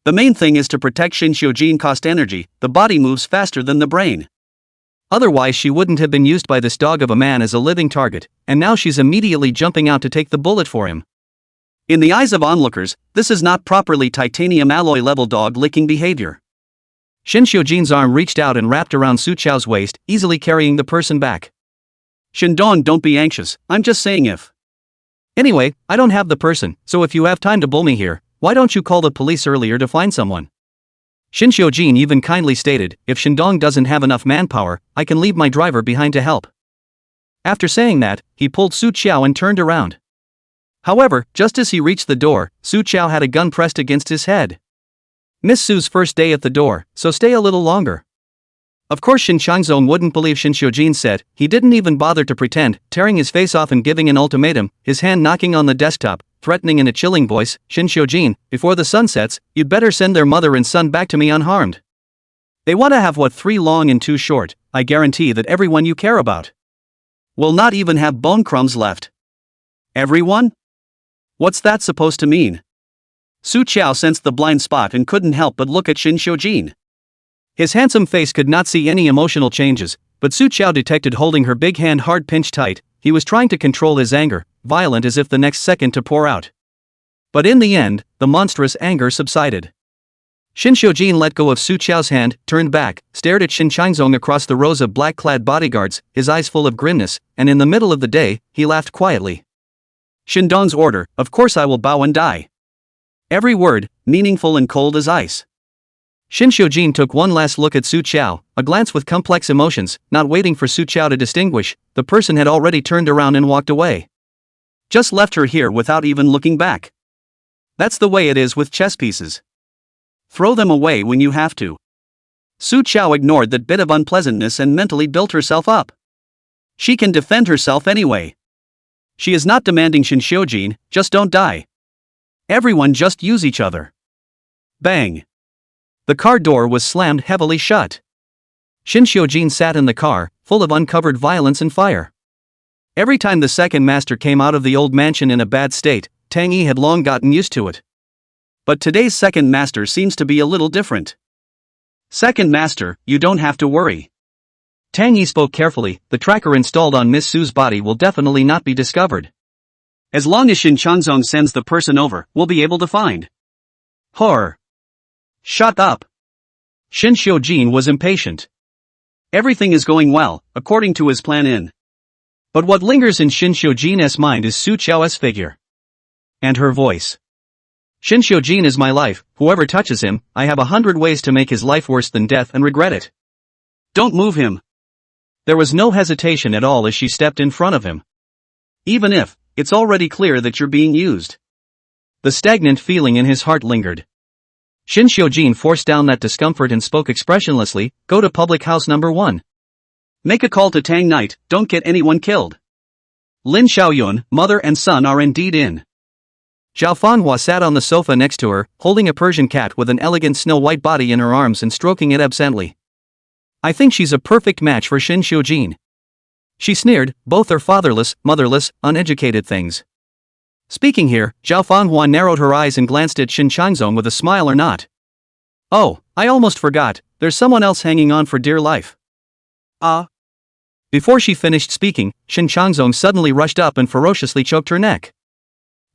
The main thing is to protect Shin Xiujin cost energy, the body moves faster than the brain. Otherwise she wouldn't have been used by this dog of a man as a living target, and now she's immediately jumping out to take the bullet for him. In the eyes of onlookers, this is not properly titanium alloy level dog licking behavior. Shin Xiujin's arm reached out and wrapped around Su Chao's waist, easily carrying the person back. Shindong, don't be anxious, I'm just saying if. Anyway, I don't have the person, so if you have time to bull me here, why don't you call the police earlier to find someone? Shin Xiujin even kindly stated, if Shindong doesn't have enough manpower, I can leave my driver behind to help. After saying that, he pulled Su Chao and turned around. However, just as he reached the door, Su Chao had a gun pressed against his head. Miss Su's first day at the door, so stay a little longer. Of course Shin Shangzong wouldn't believe Shin Xiujin said, he didn't even bother to pretend, tearing his face off and giving an ultimatum, his hand knocking on the desktop, threatening in a chilling voice, Shin Xiujin, before the sun sets, you'd better send their mother and son back to me unharmed. They want to have what 3 long and 2 short, I guarantee that everyone you care about will not even have bone crumbs left. Everyone? What's that supposed to mean? Su Chao sensed the blind spot and couldn't help but look at Shin Xiujin. His handsome face could not see any emotional changes, but Su Chao detected holding her big hand hard pinched tight. He was trying to control his anger, violent as if the next second to pour out. But in the end, the monstrous anger subsided. Shin Xiujin let go of Su Chao's hand, turned back, stared at Shin Shangzong across the rows of black-clad bodyguards, his eyes full of grimness, and in the middle of the day, he laughed quietly. Shindong's order, of course I will bow and die. Every word, meaningful and cold as ice. Shin Xiujin took one last look at Su Chao, a glance with complex emotions, not waiting for Su Chao to distinguish, the person had already turned around and walked away. Just left her here without even looking back. That's the way it is with chess pieces. Throw them away when you have to. Su Chao ignored that bit of unpleasantness and mentally built herself up. She can defend herself anyway. She is not demanding Shin Xiujin, just don't die. Everyone just use each other. Bang. The car door was slammed heavily shut. Shin Xiujin sat in the car, full of uncovered violence and fire. Every time the second master came out of the old mansion in a bad state, Tang Yi had long gotten used to it. But today's second master seems to be a little different. Second master, you don't have to worry. Tang Yi spoke carefully, the tracker installed on Miss Su's body will definitely not be discovered. As long as Shin Shangzong sends the person over, we'll be able to find her. Shut up. Shin Xiujin was impatient. Everything is going well, according to his plan. But what lingers in Shin Xiujin's mind is Su Chao's figure. And her voice. Shin Xiujin is my life, whoever touches him, I have 100 ways to make his life worse than death and regret it. Don't move him. There was no hesitation at all as she stepped in front of him. Even if, it's already clear that you're being used. The stagnant feeling in his heart lingered. Shin Xiujin forced down that discomfort and spoke expressionlessly, go to public house number 1. Make a call to Tang Knight, don't get anyone killed. Lin Xiaoyun, mother and son are indeed in. Zhao Fanhua sat on the sofa next to her, holding a Persian cat with an elegant snow-white body in her arms and stroking it absently. I think she's a perfect match for Shin Xiujin. She sneered, both are fatherless, motherless, uneducated things. Speaking here, Zhao Fanhua narrowed her eyes and glanced at Shin Shangzong with a smile or not. Oh, I almost forgot, there's someone else hanging on for dear life. Before she finished speaking, Shin Shangzong suddenly rushed up and ferociously choked her neck.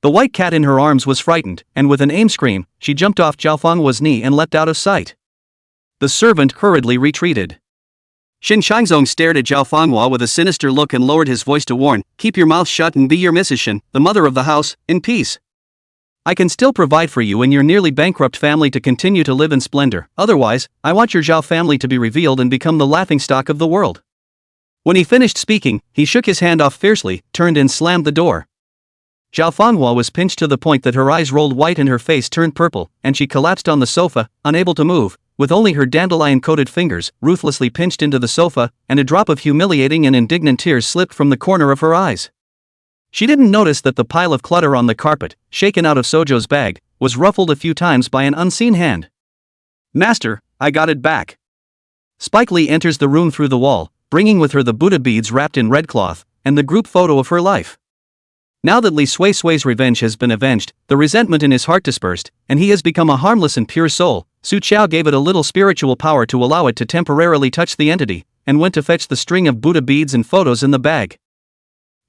The white cat in her arms was frightened, and with an aim scream, she jumped off Zhao Fanhua's knee and leapt out of sight. The servant hurriedly retreated. Shin Shangzong stared at Zhao Fanhua with a sinister look and lowered his voice to warn, keep your mouth shut and be your Mrs. Shin, the mother of the house, in peace. I can still provide for you and your nearly bankrupt family to continue to live in splendor. Otherwise, I want your Zhao family to be revealed and become the laughingstock of the world." When he finished speaking, he shook his hand off fiercely, turned and slammed the door. Zhao Fanghua was pinched to the point that her eyes rolled white and her face turned purple, and she collapsed on the sofa, unable to move, with only her dandelion-coated fingers ruthlessly pinched into the sofa, and a drop of humiliating and indignant tears slipped from the corner of her eyes. She didn't notice that the pile of clutter on the carpet, shaken out of Sojo's bag, was ruffled a few times by an unseen hand. "Master, I got it back." Spike Lee enters the room through the wall, bringing with her the Buddha beads wrapped in red cloth, and the group photo of her life. Now that Li Sui Sui's revenge has been avenged, the resentment in his heart dispersed, and he has become a harmless and pure soul, Su Chao gave it a little spiritual power to allow it to temporarily touch the entity, and went to fetch the string of Buddha beads and photos in the bag.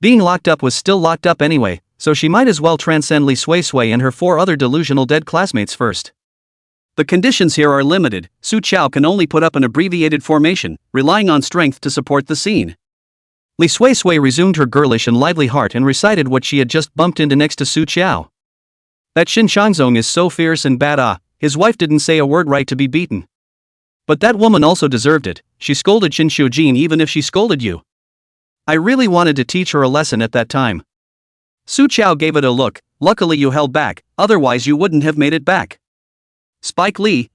Being locked up was still locked up anyway, so she might as well transcend Li Sui Sui and her 4 other delusional dead classmates first. The conditions here are limited. Su Chao can only put up an abbreviated formation, relying on strength to support the scene. Li Sui Sui resumed her girlish and lively heart and recited what she had just bumped into next to Su Chao. "That Shin Shangzong is so fierce and bad. His wife didn't say a word right to be beaten. But that woman also deserved it. She scolded Shin Xiujin even if she scolded you. I really wanted to teach her a lesson at that time." Su Chao gave it a look. "Luckily you held back, otherwise you wouldn't have made it back." Spike Lee, ?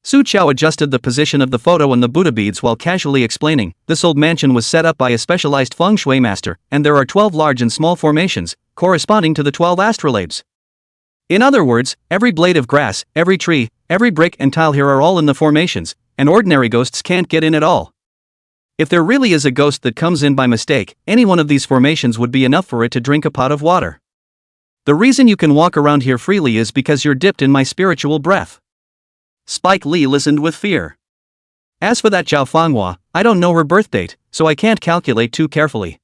Su Chao adjusted the position of the photo and the Buddha beads while casually explaining, "This old mansion was set up by a specialized feng shui master, and there are 12 large and small formations, corresponding to the 12 astrolabes. In other words, every blade of grass, every tree, every brick and tile here are all in the formations, and ordinary ghosts can't get in at all. If there really is a ghost that comes in by mistake, any one of these formations would be enough for it to drink a pot of water. The reason you can walk around here freely is because you're dipped in my spiritual breath." Spike Lee listened with fear. "As for that Zhao Fanghua, I don't know her birth date, so I can't calculate too carefully.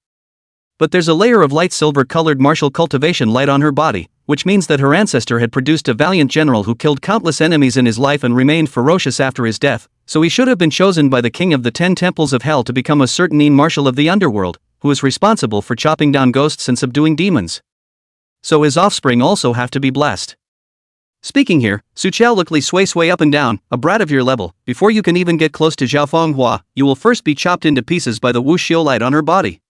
But there's a layer of light silver-colored martial cultivation light on her body, which means that her ancestor had produced a valiant general who killed countless enemies in his life and remained ferocious after his death, so he should have been chosen by the king of the 10 temples of hell to become a certain marshal of the underworld, who is responsible for chopping down ghosts and subduing demons. So his offspring also have to be blessed." Speaking here, Su Chao looked Li Sui Sui up and down. "A brat of your level, before you can even get close to Zhao Fanghua, you will first be chopped into pieces by the Wu Xiu light on her body."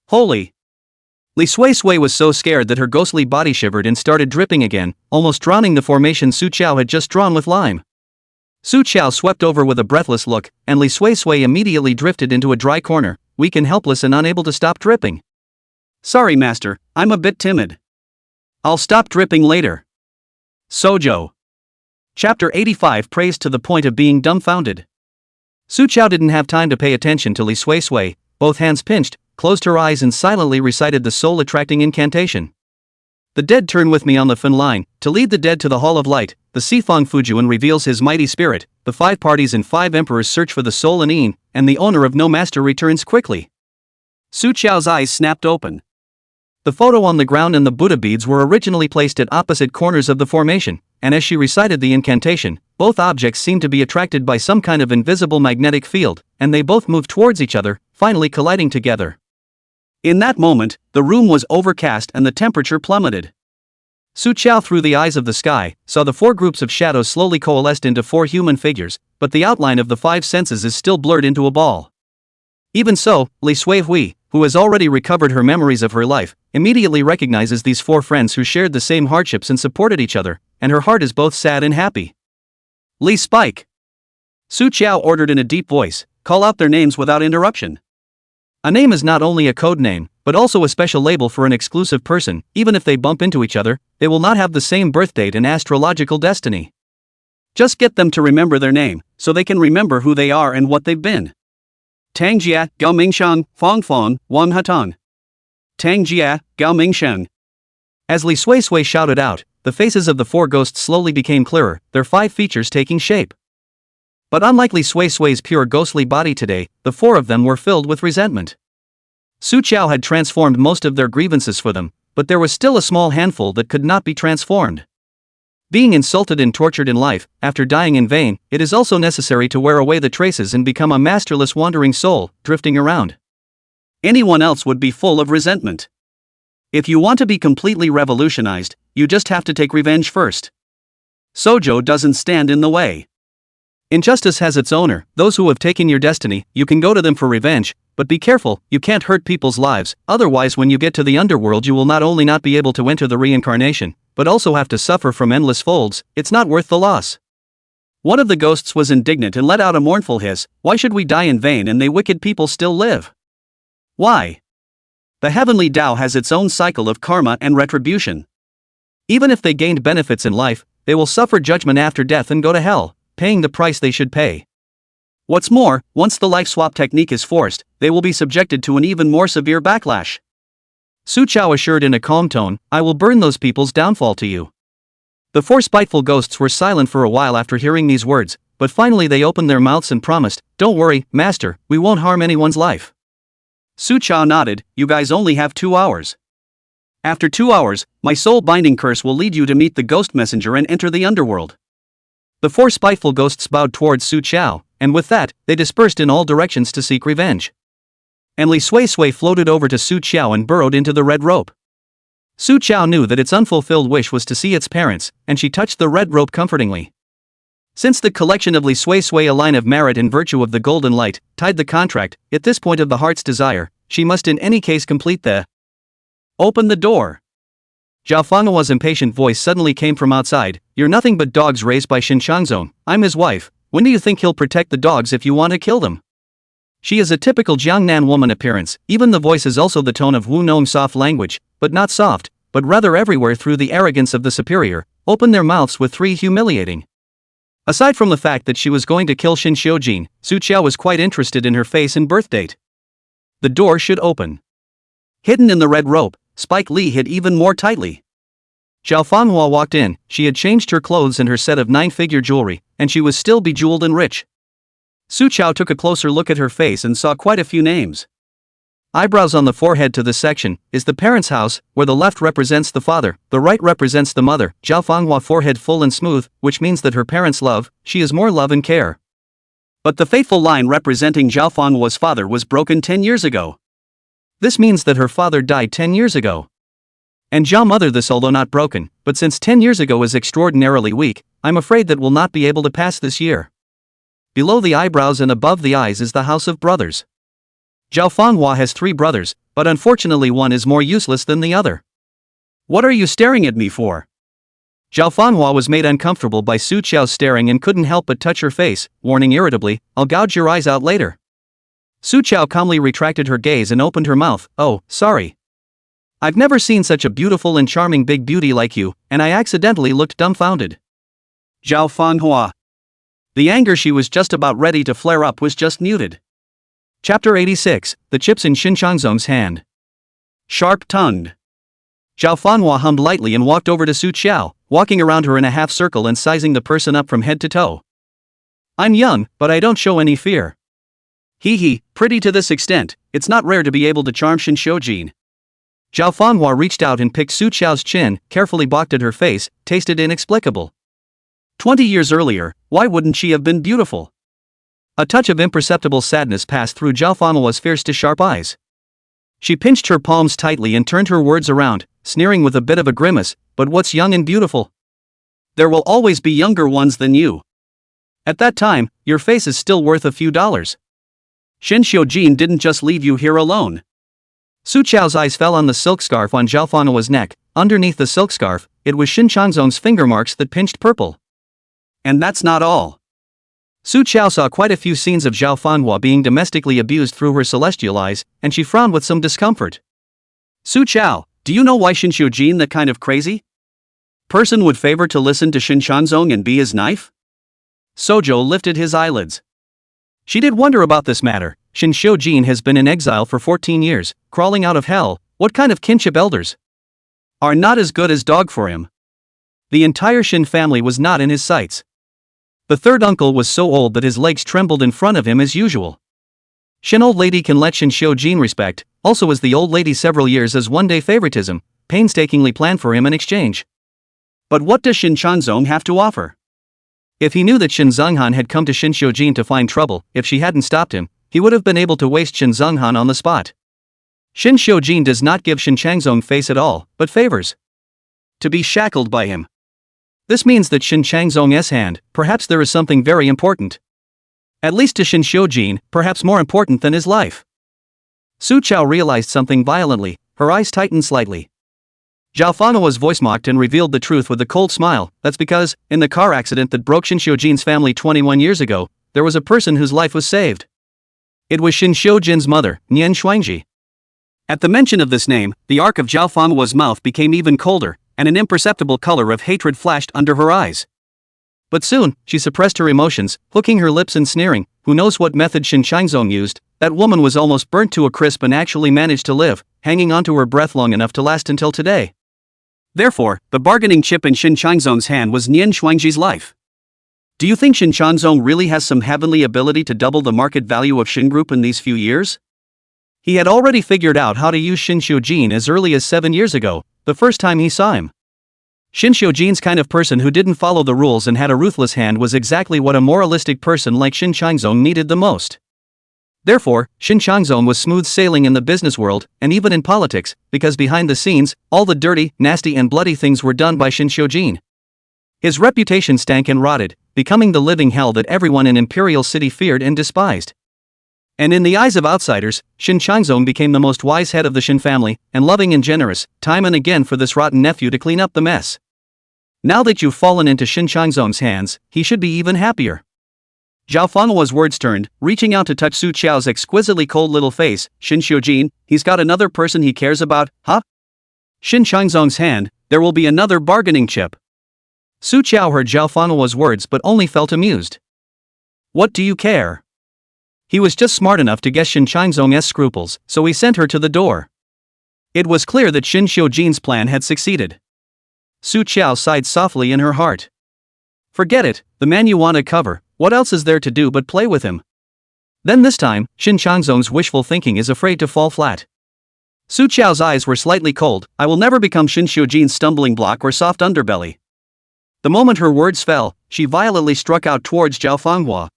Holy! Li Sui Sui was so scared that her ghostly body shivered and started dripping again, almost drowning the formation Su Chao had just drawn with lime. Su Chao swept over with a breathless look, and Li Sui Sui immediately drifted into a dry corner, weak and helpless and unable to stop dripping. "Sorry master, I'm a bit timid. I'll stop dripping later." Sojo. Chapter 85 praised to the point of being dumbfounded. Su Chao didn't have time to pay attention to Li Sui Sui, both hands pinched, closed her eyes and silently recited the soul-attracting incantation. "The dead turn with me on the Fin line, to lead the dead to the Hall of Light, the Sifang Fujuan reveals his mighty spirit, the 5 parties and 5 emperors search for the soul and Yin, and the owner of no master returns quickly." Su Chao's eyes snapped open. The photo on the ground and the Buddha beads were originally placed at opposite corners of the formation, and as she recited the incantation, both objects seemed to be attracted by some kind of invisible magnetic field, and they both moved towards each other, finally colliding together. In that moment, the room was overcast and the temperature plummeted. Su Chao, through the eyes of the sky, saw the 4 groups of shadows slowly coalesced into 4 human figures, but the outline of the 5 senses is still blurred into a ball. Even so, Li Sui Hui, who has already recovered her memories of her life, immediately recognizes these 4 friends who shared the same hardships and supported each other, and her heart is both sad and happy. "Li Spike!" Su Chao ordered in a deep voice, "Call out their names without interruption." A name is not only a code name, but also a special label for an exclusive person. Even if they bump into each other, they will not have the same birth date and astrological destiny. Just get them to remember their name, so they can remember who they are and what they've been. Tang Jia, Gao Mingshang, Fong Fong, Wang Hatang. Tang Jia, Gao Mingshang. As Li Sui Sui shouted out, the faces of the 4 ghosts slowly became clearer, their 5 features taking shape. But unlike Li Sui Sui's pure ghostly body today, the 4 of them were filled with resentment. Su Chao had transformed most of their grievances for them, but there was still a small handful that could not be transformed. Being insulted and tortured in life, after dying in vain, it is also necessary to wear away the traces and become a masterless wandering soul, drifting around. Anyone else would be full of resentment. If you want to be completely revolutionized, you just have to take revenge first. Sojo doesn't stand in the way. Injustice has its owner, those who have taken your destiny, you can go to them for revenge, but be careful, you can't hurt people's lives, otherwise when you get to the underworld you will not only not be able to enter the reincarnation, but also have to suffer from endless folds, it's not worth the loss. One of the ghosts was indignant and let out a mournful hiss, why should we die in vain and they wicked people still live? Why? The heavenly Tao has its own cycle of karma and retribution. Even if they gained benefits in life, they will suffer judgment after death and go to hell, paying the price they should pay. What's more, once the life swap technique is forced, they will be subjected to an even more severe backlash. Su Chao assured in a calm tone, I will burn those people's downfall to you. The four spiteful ghosts were silent for a while after hearing these words, but finally they opened their mouths and promised, don't worry, master, we won't harm anyone's life. Su Chao nodded, you guys only have 2 hours. After 2 hours, my soul-binding curse will lead you to meet the ghost messenger and enter the underworld. The four spiteful ghosts bowed towards Su Chao, and with that, they dispersed in all directions to seek revenge. And Li Sui Sui floated over to Su Chao and burrowed into the red rope. Su Chao knew that its unfulfilled wish was to see its parents, and she touched the red rope comfortingly. Since the collection of Li Sui Sui, a line of merit in virtue of the golden light, tied the contract, at this point of the heart's desire, she must in any case complete the Open the door. Zhao Fenghua's impatient voice suddenly came from outside, you're nothing but dogs raised by Xinjiangzong, I'm his wife, when do you think he'll protect the dogs if you want to kill them? She is a typical Jiangnan woman appearance, even the voice is also the tone of Wu Nong soft language, but not soft, but rather everywhere through the arrogance of the superior, open their mouths with 3 humiliating. Aside from the fact that she was going to kill Xin Xiujin, Su Chao was quite interested in her face and birth date. The door should open. Hidden in the red rope, Spike Lee hid even more tightly. Zhao Fenghua walked in, she had changed her clothes and her set of 9-figure jewelry, and she was still bejeweled and rich. Su Chao took a closer look at her face and saw quite a few names. Eyebrows on the forehead to this section, is the parents' house, where the left represents the father, the right represents the mother, Zhao Fenghua forehead full and smooth, which means that her parents love, she is more love and care. But the fateful line representing Zhao Fenghua's father was broken 10 years ago. This means that her father died 10 years ago. And Zhao mother this although not broken, but since 10 years ago is extraordinarily weak, I'm afraid that will not be able to pass this year. Below the eyebrows and above the eyes is the house of brothers. Zhao Fenghua has 3 brothers, but unfortunately one is more useless than the other. What are you staring at me for? Zhao Fenghua was made uncomfortable by Su Chao's staring and couldn't help but touch her face, warning irritably, I'll gouge your eyes out later. Su Chao calmly retracted her gaze and opened her mouth, oh, sorry. I've never seen such a beautiful and charming big beauty like you, and I accidentally looked dumbfounded. Zhao Fenghua. The anger she was just about ready to flare up was just muted. Chapter 86, The Chips in Xinjiangzong's Hand. Sharp-tongued. Zhao Fenghua hummed lightly and walked over to Su Chao, walking around her in a half-circle and sizing the person up from head to toe. I'm young, but I don't show any fear. Hee, pretty to this extent, it's not rare to be able to charm Xin Xiujin. Zhao Fenghua reached out and picked Su Chao's chin, carefully balked at her face, tasted inexplicable. 20 years earlier, why wouldn't she have been beautiful? A touch of imperceptible sadness passed through Zhao Fenghua's fierce to sharp eyes. She pinched her palms tightly and turned her words around, sneering with a bit of a grimace, but what's young and beautiful? There will always be younger ones than you. At that time, your face is still worth a few dollars. Xin Xiujin didn't just leave you here alone. Su Chao's eyes fell on the silk scarf on Zhao Fenghua's neck. Underneath the silk scarf, it was Xinjiangzong's finger marks that pinched purple. And that's not all. Su Chao saw quite a few scenes of Zhao Fenghua being domestically abused through her celestial eyes, and she frowned with some discomfort. Su Chao, do you know why Xin Xiujin that kind of crazy person would favor to listen to Xinjiangzong and be his knife? Sojo lifted his eyelids. She did wonder about this matter. Xin Xiujin has been in exile for 14 years, crawling out of hell. What kind of kinship elders are not as good as dog for him? The entire Xin family was not in his sights. The third uncle was so old that his legs trembled in front of him as usual. Xin old lady can let Xin Xiujin respect, also as the old lady several years as one-day favoritism, painstakingly planned for him in exchange. But what does Xinjiangzong have to offer? If he knew that Xin Zenghan had come to Xin Xiujin to find trouble, if she hadn't stopped him, he would have been able to waste Xin Zenghan on the spot. Shin Xiujin does not give Shin Changzong face at all, but favors to be shackled by him. This means that Shin Changzong's hand, perhaps there is something very important. At least to Shin Xiujin, perhaps more important than his life. Su Chao realized something violently, her eyes tightened slightly. Zhao Fanhua's voice mocked and revealed the truth with a cold smile. That's because, in the car accident that broke Shin Xiujin's family 21 years ago, there was a person whose life was saved. It was Shin Xiujin's mother, Nian Xuangji. At the mention of this name, the arc of Zhao Fanhua's mouth became even colder, and an imperceptible color of hatred flashed under her eyes. But soon, she suppressed her emotions, hooking her lips and sneering. Who knows what method Shin Changzong used? That woman was almost burnt to a crisp and actually managed to live, hanging onto her breath long enough to last until today. Therefore, the bargaining chip in Shin Changzong's hand was Nian Xuangji's life. Do you think Shin Changzong really has some heavenly ability to double the market value of Shin Group in these few years? He had already figured out how to use Shin Xiujin as early as 7 years ago, the first time he saw him. Shin Xiujin's kind of person who didn't follow the rules and had a ruthless hand was exactly what a moralistic person like Shin Changzong needed the most. Therefore, Shin Changzong was smooth sailing in the business world, and even in politics, because behind the scenes, all the dirty, nasty and bloody things were done by Shin Xiujin. His reputation stank and rotted, becoming the living hell that everyone in Imperial City feared and despised. And in the eyes of outsiders, Shin Changzong became the most wise head of the Shin family, and loving and generous, time and again for this rotten nephew to clean up the mess. Now that you've fallen into Shin Changzong's hands, he should be even happier. Zhao Fanhua's words turned, reaching out to touch Su Chao's exquisitely cold little face. Shin Xiujin, he's got another person he cares about, huh? Shin Changzong's hand, there will be another bargaining chip. Su Chao heard Zhao Fanhua's words but only felt amused. What do you care? He was just smart enough to guess Shin Changzong's scruples, so he sent her to the door. It was clear that Shin Xiujin's plan had succeeded. Su Chao sighed softly in her heart. Forget it, the man you want to cover, what else is there to do but play with him? Then this time, Shin Changzong's wishful thinking is afraid to fall flat. Su Chao's eyes were slightly cold. I will never become Shin Xiujin's stumbling block or soft underbelly. The moment her words fell, she violently struck out towards Zhao Fanhua.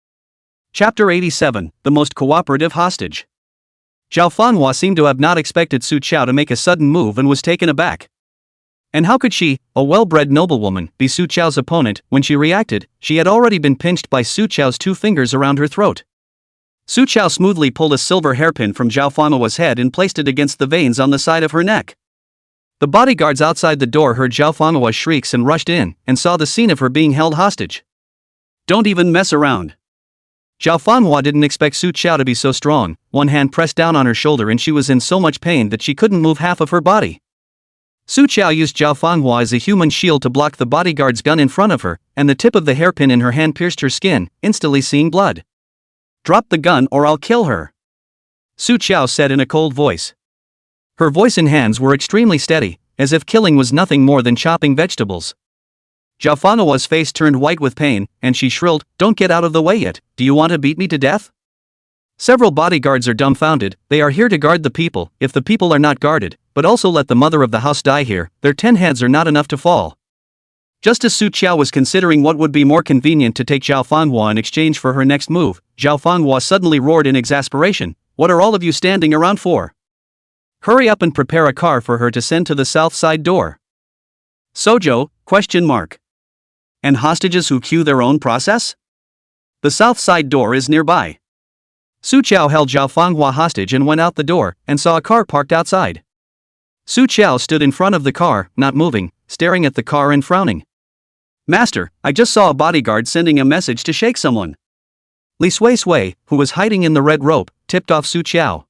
Chapter 87, The Most Cooperative Hostage. Zhao Fanhua seemed to have not expected Su Chao to make a sudden move and was taken aback. And how could she, a well-bred noblewoman, be Su Chao's opponent? When she reacted, she had already been pinched by Su Chao's 2 fingers around her throat. Su Chao smoothly pulled a silver hairpin from Zhao Fanhua's head and placed it against the veins on the side of her neck. The bodyguards outside the door heard Zhao Fanhua's shrieks and rushed in, and saw the scene of her being held hostage. Don't even mess around. Zhao Fanhua didn't expect Su Chao to be so strong. One hand pressed down on her shoulder and she was in so much pain that she couldn't move half of her body. Su Chao used Zhao Fanhua as a human shield to block the bodyguard's gun in front of her, and the tip of the hairpin in her hand pierced her skin, instantly seeing blood. Drop the gun or I'll kill her, Su Chao said in a cold voice. Her voice and hands were extremely steady, as if killing was nothing more than chopping vegetables. Zhao Fanhua's face turned white with pain, and she shrilled, "Don't get out of the way yet, do you want to beat me to death?" Several bodyguards are dumbfounded. They are here to guard the people. If the people are not guarded, but also let the mother of the house die here, their 10 heads are not enough to fall. Just as Su Chao was considering what would be more convenient to take Zhao Fanhua in exchange for her next move, Zhao Fanhua suddenly roared in exasperation, "What are all of you standing around for? Hurry up and prepare a car for her to send to the south side door." Sojo? And hostages who queue their own process? The south side door is nearby. Su Chao held Zhao Fanhua hostage and went out the door, and saw a car parked outside. Su Chao stood in front of the car, not moving, staring at the car and frowning. "Master, I just saw a bodyguard sending a message to shake someone." Li Sui, who was hiding in the red rope, tipped off Su Chao.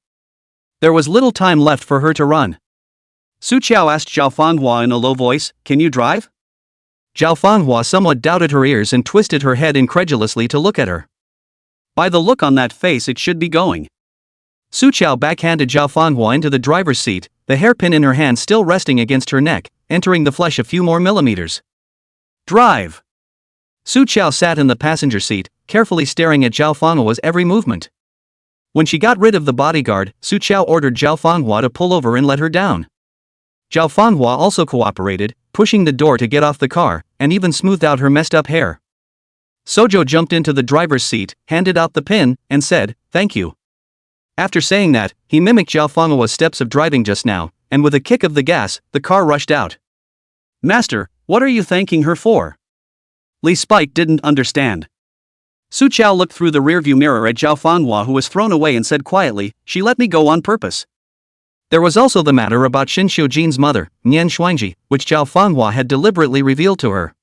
There was little time left for her to run. Su Chao asked Zhao Fanhua in a low voice, "Can you drive?" Zhao Fanhua somewhat doubted her ears and twisted her head incredulously to look at her. By the look on that face, it should be going. Su Chao backhanded Zhao Fanhua into the driver's seat, the hairpin in her hand still resting against her neck, entering the flesh a few more millimeters. "Drive!" Su Chao sat in the passenger seat, carefully staring at Zhao Fanhua's every movement. When she got rid of the bodyguard, Su Chao ordered Zhao Fanhua to pull over and let her down. Zhao Fanhua also cooperated, pushing the door to get off the car, and even smoothed out her messed up hair. Sojo jumped into the driver's seat, handed out the pin, and said, "Thank you." After saying that, he mimicked Zhao Fenghua's steps of driving just now, and with a kick of the gas, the car rushed out. Master, what are you thanking her for? Li Spike didn't understand. Su Chao looked through the rearview mirror at Zhao Fenghua, who was thrown away, and said quietly, she let me go on purpose. There was also the matter about Xin Xiujin's mother, Nian Xuanji, which Zhao Fenghua had deliberately revealed to her.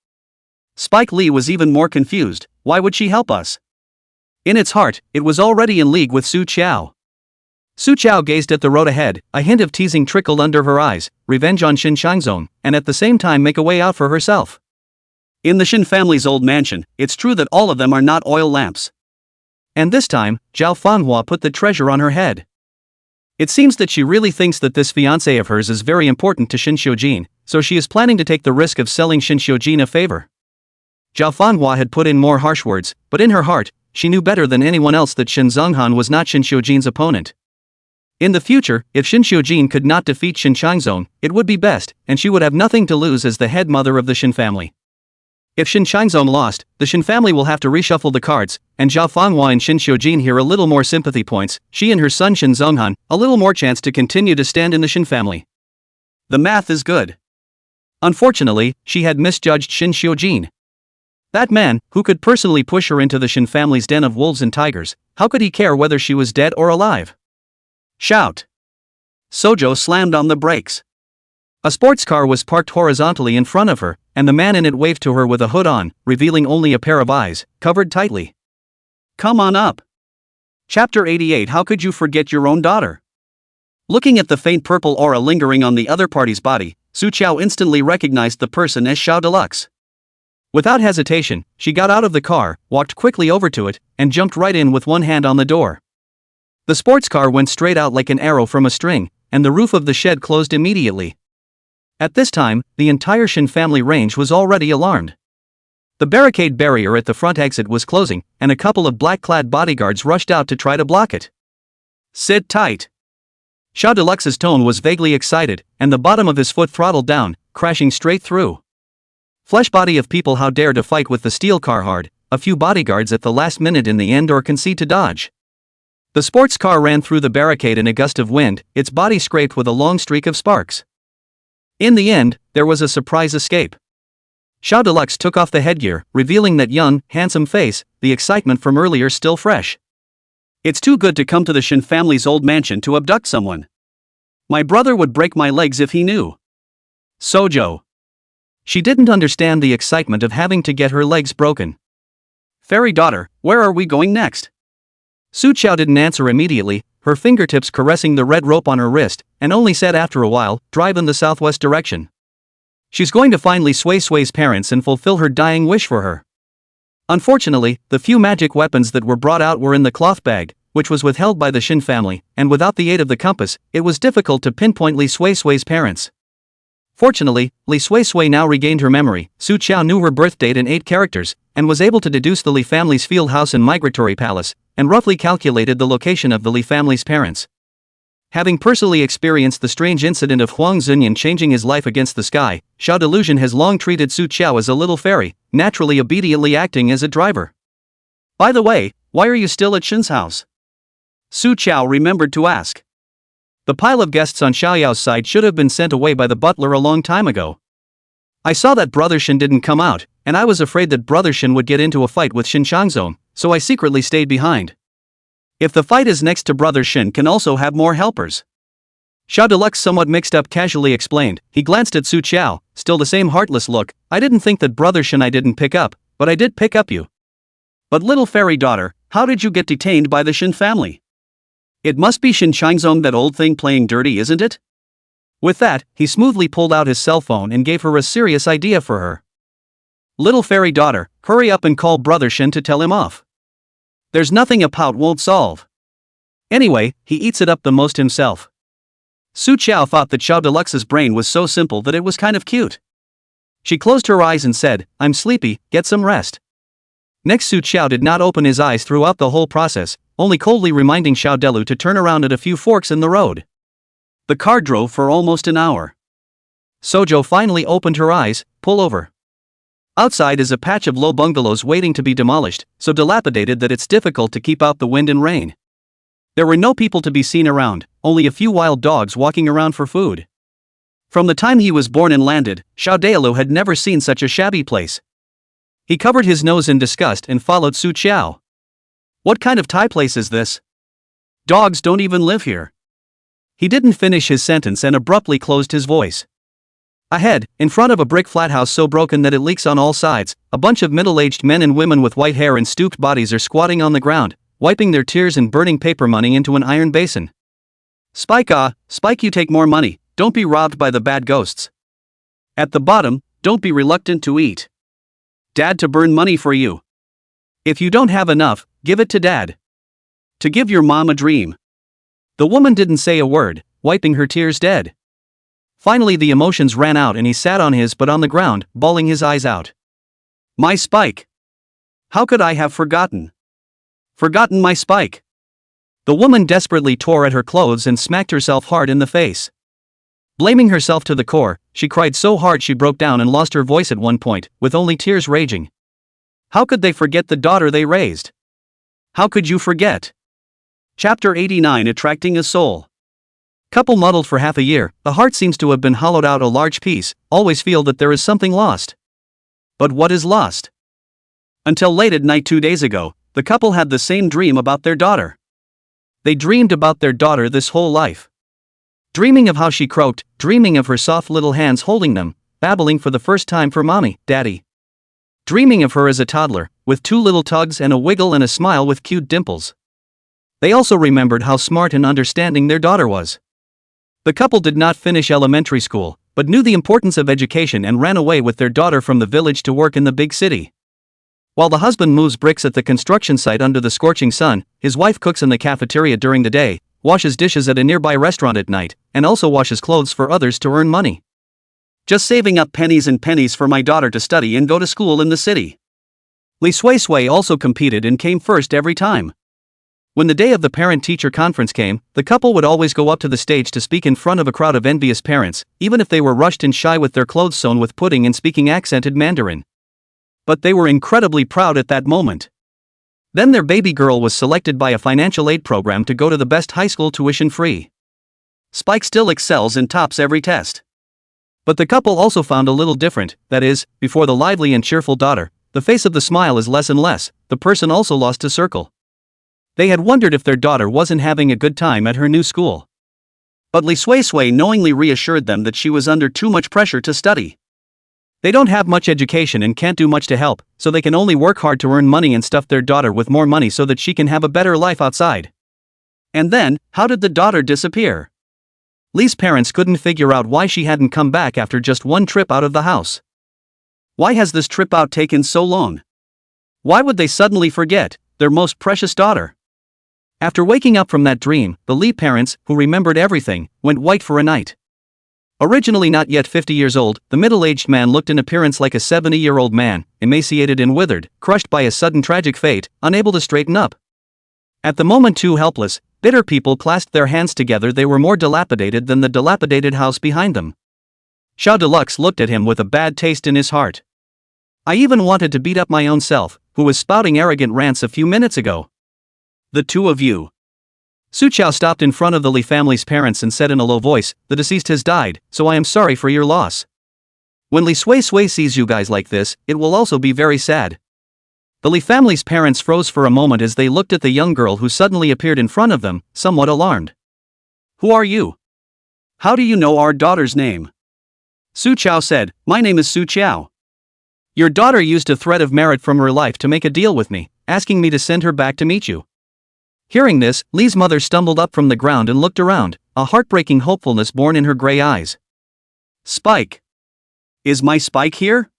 Spike Lee was even more confused. Why would she help us? In its heart, it was already in league with Su Chao. Su Chao gazed at the road ahead, a hint of teasing trickled under her eyes, revenge on Xin Shangzong, and at the same time make a way out for herself. In the Xin family's old mansion, it's true that all of them are not oil lamps. And this time, Zhao Fenghua put the treasure on her head. It seems that she really thinks that this fiancé of hers is very important to Xin Xiujin, so she is planning to take the risk of selling Xin Xiujin a favor. Zhao Fenghua had put in more harsh words, but in her heart, she knew better than anyone else that Xin Zonghan was not Xin Xiujin's opponent. In the future, if Xin Xiujin could not defeat Xin Shangzong, it would be best, and she would have nothing to lose as the head mother of the Xin family. If Xin Shangzong lost, the Xin family will have to reshuffle the cards, and Zhao Fenghua and Xin Xiujin here a little more sympathy points, she and her son Xin Zonghan, a little more chance to continue to stand in the Xin family. The math is good. Unfortunately, she had misjudged Xin Xiujin. That man, who could personally push her into the Xin family's den of wolves and tigers, how could he care whether she was dead or alive? Shout! Sojo slammed on the brakes. A sports car was parked horizontally in front of her, and the man in it waved to her with a hood on, revealing only a pair of eyes, covered tightly. Come on up. Chapter 88. How could you forget your own daughter? Looking at the faint purple aura lingering on the other party's body, Su Chao instantly recognized the person as Xiao Deluxe. Without hesitation, she got out of the car, walked quickly over to it, and jumped right in with one hand on the door. The sports car went straight out like an arrow from a string, and the roof of the shed closed immediately. At this time, the entire Xin family range was already alarmed. The barricade barrier at the front exit was closing, and a couple of black-clad bodyguards rushed out to try to block it. Sit tight. Xiao Deluxe's tone was vaguely excited, and the bottom of his foot throttled down, crashing straight through. Flesh body of people, how dare to fight with the steel car hard, a few bodyguards at the last minute in the end or concede to dodge. The sports car ran through the barricade in a gust of wind, its body scraped with a long streak of sparks. In the end, there was a surprise escape. Xiao Deluxe took off the headgear, revealing that young, handsome face, the excitement from earlier still fresh. It's too good to come to the Xin family's old mansion to abduct someone. My brother would break my legs if he knew. Sojo. She didn't understand the excitement of having to get her legs broken. Fairy daughter, where are we going next? Su Chao didn't answer immediately, her fingertips caressing the red rope on her wrist, and only said after a while, drive in the southwest direction. She's going to find Li Sui's parents and fulfill her dying wish for her. Unfortunately, the few magic weapons that were brought out were in the cloth bag, which was withheld by the Xin family, and without the aid of the compass, it was difficult to pinpoint Li Sui's parents. Fortunately, Li Sui now regained her memory. Su Chao knew her birth date in 8 characters, and was able to deduce the Li family's field house and migratory palace, and roughly calculated the location of the Li family's parents. Having personally experienced the strange incident of Huang Zunyan changing his life against the sky, Xiao Delusion has long treated Su Chao as a little fairy, naturally obediently acting as a driver. By the way, why are you still at Xin's house? Su Chao remembered to ask. The pile of guests on Xiaoyao's side should have been sent away by the butler a long time ago. I saw that Brother Xin didn't come out, and I was afraid that Brother Xin would get into a fight with Xin Shangzong, so I secretly stayed behind. If the fight is next to Brother Xin can also have more helpers. Xiao Deluxe somewhat mixed up casually explained. He glanced at Su Chao, still the same heartless look. I didn't think that Brother Xin I didn't pick up, but I did pick up you. But little fairy daughter, how did you get detained by the Xin family? It must be Xin Shangzong, that old thing playing dirty, isn't it? With that, he smoothly pulled out his cell phone and gave her a serious idea for her. Little fairy daughter, hurry up and call Brother Xin to tell him off. There's nothing a pout won't solve. Anyway, he eats it up the most himself. Su Chao thought that Xiao Deluxe's brain was so simple that it was kind of cute. She closed her eyes and said, I'm sleepy, get some rest. Next, Su Chao did not open his eyes throughout the whole process, only coldly reminding Xiao Delu to turn around at a few forks in the road. The car drove for almost an hour. Sojo finally opened her eyes. Pull over. Outside is a patch of low bungalows waiting to be demolished, so dilapidated that it's difficult to keep out the wind and rain. There were no people to be seen around, only a few wild dogs walking around for food. From the time he was born and landed, Xiao Dailu had never seen such a shabby place. He covered his nose in disgust and followed Su Qiao. What kind of Thai place is this? Dogs don't even live here. He didn't finish his sentence and abruptly closed his voice. Ahead, in front of a brick flat house so broken that it leaks on all sides, a bunch of middle-aged men and women with white hair and stooped bodies are squatting on the ground, wiping their tears and burning paper money into an iron basin. Spike, you take more money, don't be robbed by the bad ghosts. At the bottom, don't be reluctant to eat. Dad to burn money for you. If you don't have enough, give it to Dad. To give your mom a dream. The woman didn't say a word, wiping her tears dead. Finally the emotions ran out and he sat on his butt on the ground, bawling his eyes out. My Spike! How could I have forgotten? Forgotten my Spike! The woman desperately tore at her clothes and smacked herself hard in the face. Blaming herself to the core, she cried so hard she broke down and lost her voice at one point, with only tears raging. How could they forget the daughter they raised? How could you forget? Chapter 89 Attracting a Soul. Couple muddled for half a year, the heart seems to have been hollowed out a large piece, always feel that there is something lost. But what is lost? Until late at night 2 days ago, the couple had the same dream about their daughter. They dreamed about their daughter this whole life. Dreaming of how she croaked, dreaming of her soft little hands holding them, babbling for the first time for mommy, daddy. Dreaming of her as a toddler, with 2 little tugs and a wiggle and a smile with cute dimples. They also remembered how smart and understanding their daughter was. The couple did not finish elementary school, but knew the importance of education and ran away with their daughter from the village to work in the big city. While the husband moves bricks at the construction site under the scorching sun, his wife cooks in the cafeteria during the day, washes dishes at a nearby restaurant at night, and also washes clothes for others to earn money. Just saving up pennies and pennies for my daughter to study and go to school in the city. Li Sui Sui also competed and came first every time. When the day of the parent-teacher conference came, the couple would always go up to the stage to speak in front of a crowd of envious parents, even if they were rushed and shy with their clothes sewn with pudding and speaking accented Mandarin. But they were incredibly proud at that moment. Then their baby girl was selected by a financial aid program to go to the best high school tuition-free. Spike still excels and tops every test. But the couple also found a little different, that is, before the lively and cheerful daughter, the face of the smile is less and less, the person also lost a circle. They had wondered if their daughter wasn't having a good time at her new school. But Li Sui Sui knowingly reassured them that she was under too much pressure to study. They don't have much education and can't do much to help, so they can only work hard to earn money and stuff their daughter with more money so that she can have a better life outside. And then, how did the daughter disappear? Li's parents couldn't figure out why she hadn't come back after just one trip out of the house. Why has this trip out taken so long? Why would they suddenly forget their most precious daughter? After waking up from that dream, the Li parents, who remembered everything, went white for a night. Originally not yet 50 years old, the middle-aged man looked in appearance like a 70-year-old man, emaciated and withered, crushed by a sudden tragic fate, unable to straighten up. At the moment 2 helpless, bitter people clasped their hands together. They were more dilapidated than the dilapidated house behind them. Xiao Deluxe looked at him with a bad taste in his heart. I even wanted to beat up my own self, who was spouting arrogant rants a few minutes ago. The 2 of you. Su Qiao stopped in front of the Li family's parents and said in a low voice, the deceased has died, so I am sorry for your loss. When Li Sui Sui sees you guys like this, it will also be very sad. The Li family's parents froze for a moment as they looked at the young girl who suddenly appeared in front of them, somewhat alarmed. Who are you? How do you know our daughter's name? Su Qiao said, my name is Su Qiao. Your daughter used a threat of merit from her life to make a deal with me, asking me to send her back to meet you. Hearing this, Li's mother stumbled up from the ground and looked around, a heartbreaking hopefulness born in her gray eyes. Spike. Is my Spike here?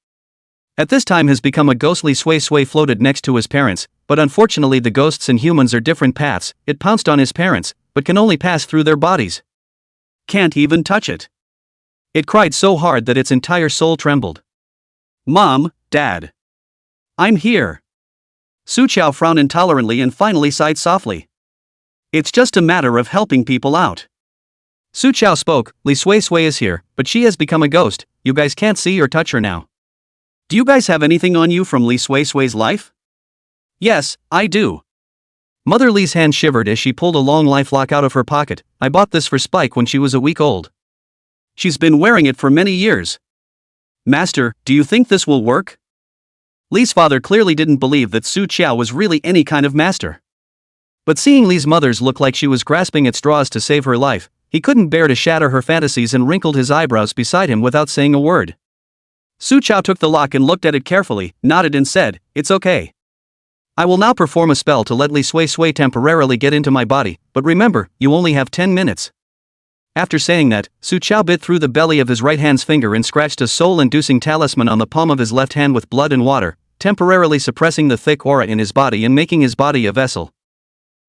At this time has become a ghostly Sui Sui floated next to his parents, but unfortunately the ghosts and humans are different paths. It pounced on his parents, but can only pass through their bodies. Can't even touch it. It cried so hard that its entire soul trembled. Mom, Dad. I'm here. Su Qiao frowned intolerantly and finally sighed softly. It's just a matter of helping people out. Su Qiao spoke, Li Sui Sui is here, but she has become a ghost. You guys can't see or touch her now. Do you guys have anything on you from Li Sui Sui's life? Yes, I do. Mother Lee's hand shivered as she pulled a long lifelock out of her pocket. I bought this for Spike when she was a week old. She's been wearing it for many years. Master, do you think this will work? Lee's father clearly didn't believe that Su Qiao was really any kind of master. But seeing Lee's mother's look like she was grasping at straws to save her life, he couldn't bear to shatter her fantasies and wrinkled his eyebrows beside him without saying a word. Su Qiao took the lock and looked at it carefully, nodded and said, "It's okay. I will now perform a spell to let Li Sui Sui temporarily get into my body, but remember, you only have 10 minutes. After saying that, Su Qiao bit through the belly of his right hand's finger and scratched a soul-inducing talisman on the palm of his left hand with blood and water, temporarily suppressing the thick aura in his body and making his body a vessel.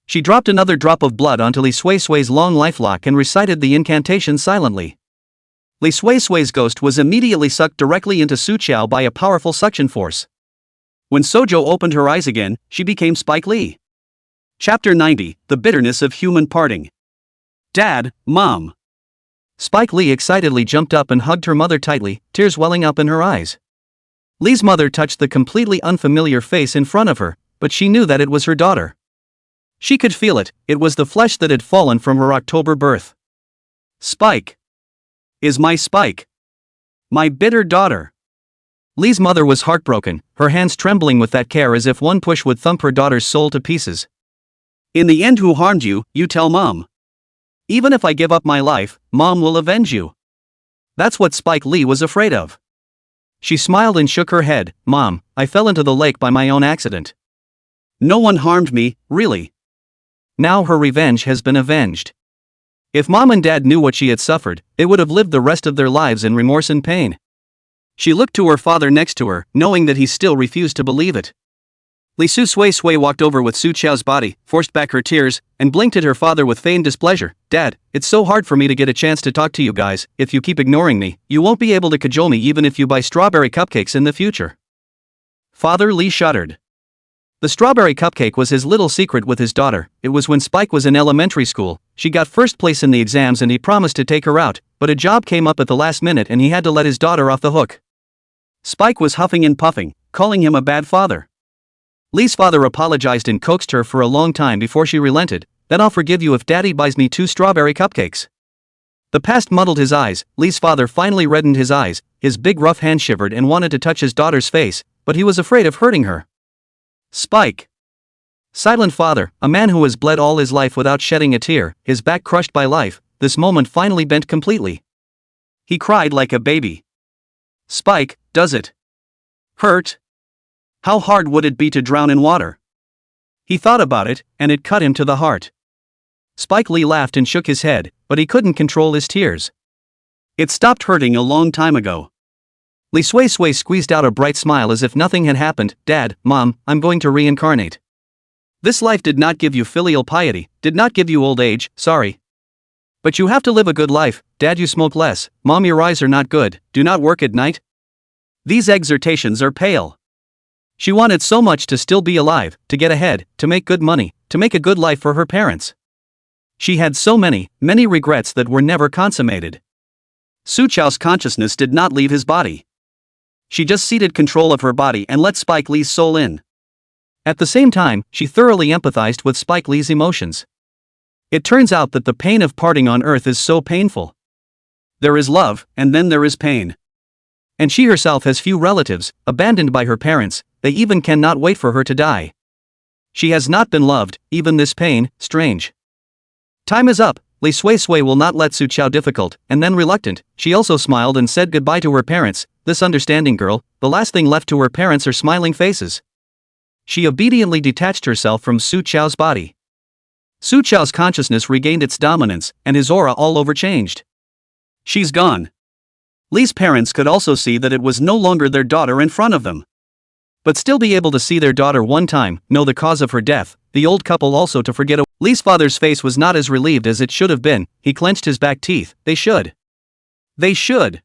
She dropped another drop of blood onto Li Sui Sui's long lifelock and recited the incantation silently. Li Sui Sui's ghost was immediately sucked directly into Su Qiao by a powerful suction force. When Sojo opened her eyes again, she became Spike Lee. Chapter 90, The Bitterness of Human Parting. Dad, Mom. Spike Lee excitedly jumped up and hugged her mother tightly, tears welling up in her eyes. Lee's mother touched the completely unfamiliar face in front of her, but she knew that it was her daughter. She could feel it, it was the flesh that had fallen from her October birth. Spike. Is my Spike. My bitter daughter. Lee's mother was heartbroken, her hands trembling with that care as if one push would thump her daughter's soul to pieces. In the end, who harmed you, you tell Mom. Even if I give up my life, Mom will avenge you. That's what Spike Lee was afraid of. She smiled and shook her head. Mom, I fell into the lake by my own accident. No one harmed me, really. Now her revenge has been avenged. If Mom and Dad knew what she had suffered, they would have lived the rest of their lives in remorse and pain. She looked to her father next to her, knowing that he still refused to believe it. Li Sui Sui walked over with Su Qiao's body, forced back her tears, and blinked at her father with feigned displeasure. Dad, it's so hard for me to get a chance to talk to you guys. If you keep ignoring me, you won't be able to cajole me even if you buy strawberry cupcakes in the future. Father Lee shuddered. The strawberry cupcake was his little secret with his daughter. It was when Spike was in elementary school. She got first place in the exams and he promised to take her out, but a job came up at the last minute and he had to let his daughter off the hook. Spike was huffing and puffing, calling him a bad father. Lee's father apologized and coaxed her for a long time before she relented. Then I'll forgive you if Daddy buys me 2 strawberry cupcakes. The past muddled his eyes. Lee's father finally reddened his eyes, his big rough hand shivered and wanted to touch his daughter's face, but he was afraid of hurting her. Spike. Silent father, a man who has bled all his life without shedding a tear, his back crushed by life, this moment finally bent completely. He cried like a baby. Spike, does it hurt? How hard would it be to drown in water? He thought about it, and it cut him to the heart. Spike Lee laughed and shook his head, but he couldn't control his tears. It stopped hurting a long time ago. Li Sui Sui squeezed out a bright smile as if nothing had happened. Dad, Mom, I'm going to reincarnate. This life did not give you filial piety, did not give you old age, sorry. But you have to live a good life. Dad, you smoke less. Mom, your eyes are not good, do not work at night. These exhortations are pale. She wanted so much to still be alive, to get ahead, to make good money, to make a good life for her parents. She had so many regrets that were never consummated. Su Qiao's consciousness did not leave his body. She just ceded control of her body and let Spike Lee's soul in. At the same time, she thoroughly empathized with Spike Lee's emotions. It turns out that the pain of parting on Earth is so painful. There is love, and then there is pain. And she herself has few relatives, abandoned by her parents, they even cannot wait for her to die. She has not been loved, even this pain, strange. Time is up. Li Sui Sui will not let Su Qiao difficult, and then reluctant, she also smiled and said goodbye to her parents. This understanding girl, the last thing left to her parents are smiling faces. She obediently detached herself from Su Qiao's body. Su Qiao's consciousness regained its dominance, and his aura all over changed. She's gone. Lee's parents could also see that it was no longer their daughter in front of them. But still be able to see their daughter one time, know the cause of her death, the old couple also to forget. Lee's father's face was not as relieved as it should have been. He clenched his back teeth. They should. They should.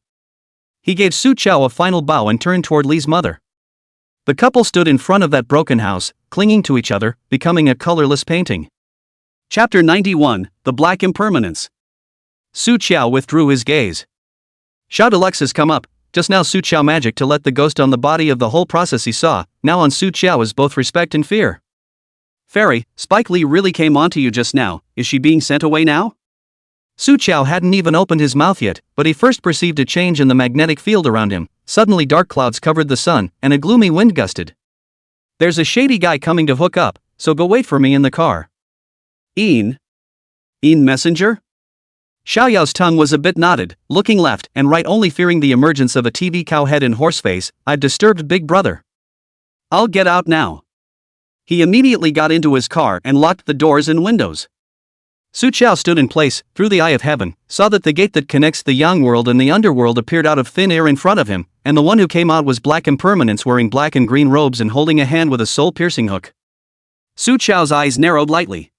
He gave Su Qiao a final bow and turned toward Lee's mother. The couple stood in front of that broken house, clinging to each other, becoming a colorless painting. Chapter 91, The Black Impermanence. Su Qiao withdrew his gaze. Xiao Deluxe has come up. Just now Su Qiao magic to let the ghost on the body of the whole process he saw, now on Su Qiao is both respect and fear. Fairy, Spike Lee really came onto you just now, is she being sent away now? Su Chao hadn't even opened his mouth yet, but he first perceived a change in the magnetic field around him. Suddenly dark clouds covered the sun, and a gloomy wind gusted. There's a shady guy coming to hook up, so go wait for me in the car. Ian Messenger? Xiaoyao's tongue was a bit knotted, looking left and right only fearing the emergence of a TV cow head and horse face. I've disturbed Big Brother. I'll get out now. He immediately got into his car and locked the doors and windows. Su Chao stood in place, through the eye of heaven, saw that the gate that connects the young world and the underworld appeared out of thin air in front of him, and the one who came out was Black Impermanence wearing black and green robes and holding a hand with a soul-piercing hook. Su Chao's eyes narrowed lightly.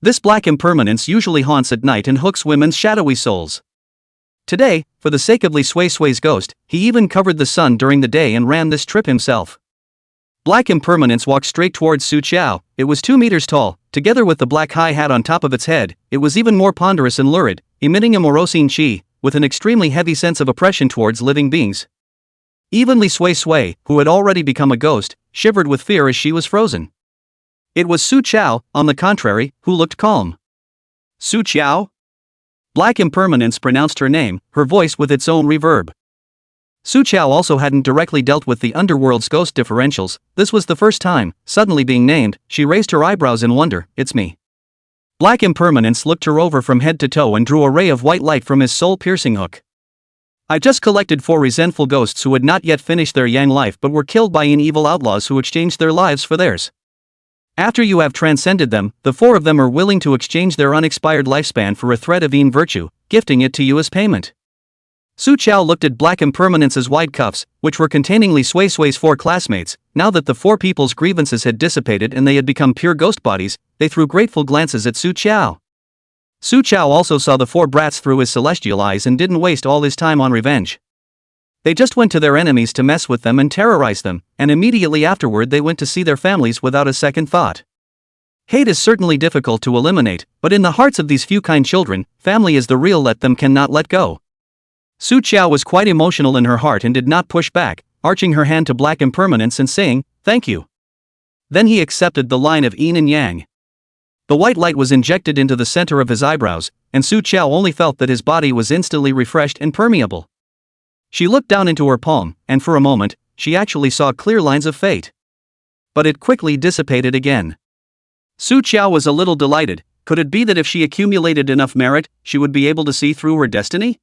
This Black Impermanence usually haunts at night and hooks women's shadowy souls. Today, for the sake of Li Sui Sui's ghost, he even covered the sun during the day and ran this trip himself. Black Impermanence walked straight towards Su Chao. It was 2 meters tall, together with the black high hat on top of its head. It was even more ponderous and lurid, emitting a morosine chi, with an extremely heavy sense of oppression towards living beings. Even Li Sui, who had already become a ghost, shivered with fear as she was frozen. It was Su Chao, on the contrary, who looked calm. Su Chao? Black Impermanence pronounced her name, her voice with its own reverb. Su Chao also hadn't directly dealt with the underworld's ghost differentials. This was the first time, suddenly being named. She raised her eyebrows in wonder. It's me. Black Impermanence looked her over from head to toe and drew a ray of white light from his soul-piercing hook. I just collected 4 resentful ghosts who had not yet finished their yang life but were killed by evil outlaws who exchanged their lives for theirs. After you have transcended them, the 4 of them are willing to exchange their unexpired lifespan for a thread of virtue, gifting it to you as payment. Su Chao looked at Black Impermanence's wide cuffs, which were containing Li Sui's 4 classmates. Now that the 4 people's grievances had dissipated and they had become pure ghost bodies, they threw grateful glances at Su Chao. Su Chao also saw the 4 brats through his celestial eyes and didn't waste all his time on revenge. They just went to their enemies to mess with them and terrorize them, and immediately afterward they went to see their families without a second thought. Hate is certainly difficult to eliminate, but in the hearts of these few kind children, family is the real let them cannot let go. Su Chao was quite emotional in her heart and did not push back, arching her hand to Black Impermanence and saying, "Thank you." Then he accepted the line of yin and yang. The white light was injected into the center of his eyebrows, and Su Chao only felt that his body was instantly refreshed and permeable. She looked down into her palm, and for a moment, she actually saw clear lines of fate. But it quickly dissipated again. Su Chao was a little delighted. Could it be that if she accumulated enough merit, she would be able to see through her destiny?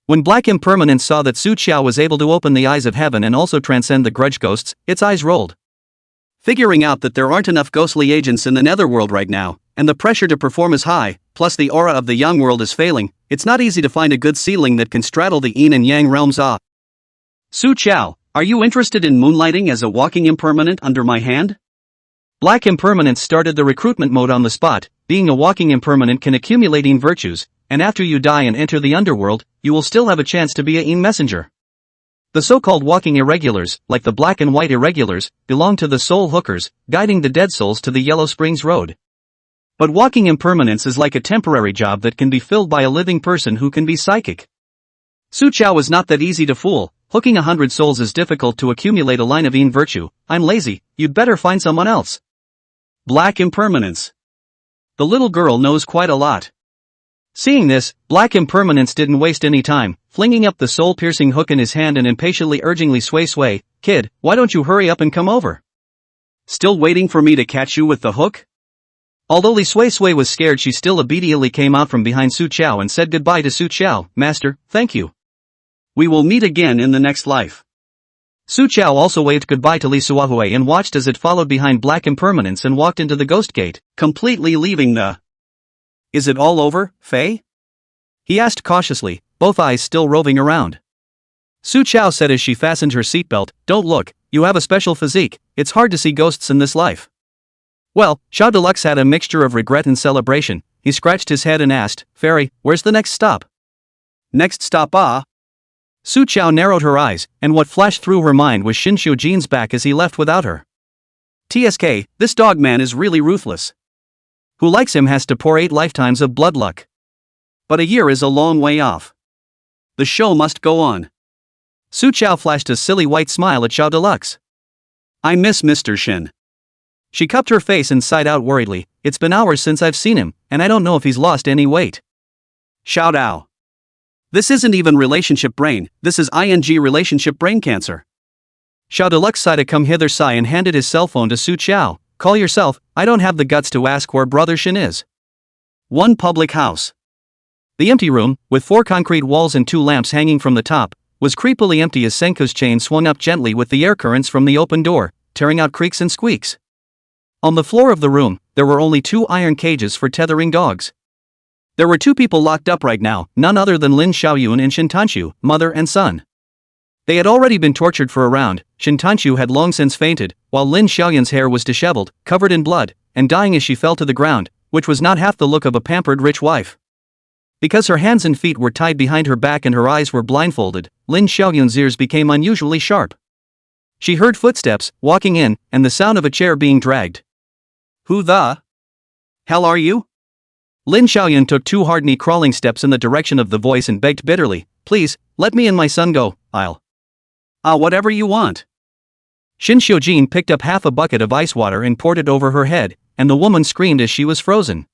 When Black Impermanence saw that Su Chao was able to open the eyes of heaven and also transcend the grudge ghosts, its eyes rolled. Figuring out that there aren't enough ghostly agents in the netherworld right now, and the pressure to perform is high, plus the aura of the young world is failing, it's not easy to find a good ceiling that can straddle the yin and yang realms. Su Chao, are you interested in moonlighting as a walking impermanent under my hand? Black Impermanence started the recruitment mode on the spot. Being a walking impermanent can accumulate virtues, and after you die and enter the underworld, you will still have a chance to be a messenger. The so-called walking irregulars, like the black and white irregulars, belong to the soul hookers, guiding the dead souls to the Yellow Springs Road. But walking impermanence is like a temporary job that can be filled by a living person who can be psychic. Su Chao was not that easy to fool. Hooking 100 souls is difficult to accumulate a line of virtue. I'm lazy, you'd better find someone else. Black Impermanence. The little girl knows quite a lot. Seeing this, Black Impermanence didn't waste any time, flinging up the soul-piercing hook in his hand and impatiently urging Li Sui, "Kid, why don't you hurry up and come over? Still waiting for me to catch you with the hook?" Although Li Sui was scared, she still obediently came out from behind Su Chao and said goodbye to Su Chao. "Master, thank you. We will meet again in the next life." Su Chao also waved goodbye to Li Sui and watched as it followed behind Black Impermanence and walked into the ghost gate, completely leaving the... "Is it all over, Faye?" he asked cautiously, both eyes still roving around. Su Chao said as she fastened her seatbelt, "Don't look, you have a special physique, it's hard to see ghosts in this life." Well, Xiao Deluxe had a mixture of regret and celebration. He scratched his head and asked, "Fairy, where's the next stop?" "Next stop, Su Chao narrowed her eyes, and what flashed through her mind was Shin Xiu Jin's back as he left without her. TSK, this dog man is really ruthless. Who likes him has to pour 8 lifetimes of blood luck. But a year is a long way off. The show must go on. Su Chao flashed a silly white smile at Xiao Deluxe. "I miss Mr. Shin. She cupped her face and sighed out worriedly. It's been hours since I've seen him, and I don't know if he's lost any weight. Shout out. This isn't even relationship brain, this is ing relationship brain cancer. Xiao Deluxe sighed a come hither sigh and handed his cell phone to Su Qiao. Call yourself, I don't have the guts to ask where brother Shin is. One public house. The empty room, with 4 concrete walls and 2 lamps hanging from the top, was creepily empty as Senko's chain swung up gently with the air currents from the open door, tearing out creaks and squeaks. On the floor of the room, there were only 2 iron cages for tethering dogs. There were 2 people locked up right now, none other than Lin Xiaoyun and Shin Tanshu, mother and son. They had already been tortured for a round. Shin Tanshu had long since fainted, while Lin Xiaoyun's hair was disheveled, covered in blood, and dying as she fell to the ground, which was not half the look of a pampered rich wife. Because her hands and feet were tied behind her back and her eyes were blindfolded, Lin Xiaoyun's ears became unusually sharp. She heard footsteps, walking in, and the sound of a chair being dragged. Who the hell are you? Lin Xiaoyun took 2 hard knee-crawling steps in the direction of the voice and begged bitterly, please, let me and my son go, whatever you want. Shin Xiujin picked up half a bucket of ice water and poured it over her head, and the woman screamed as she was frozen.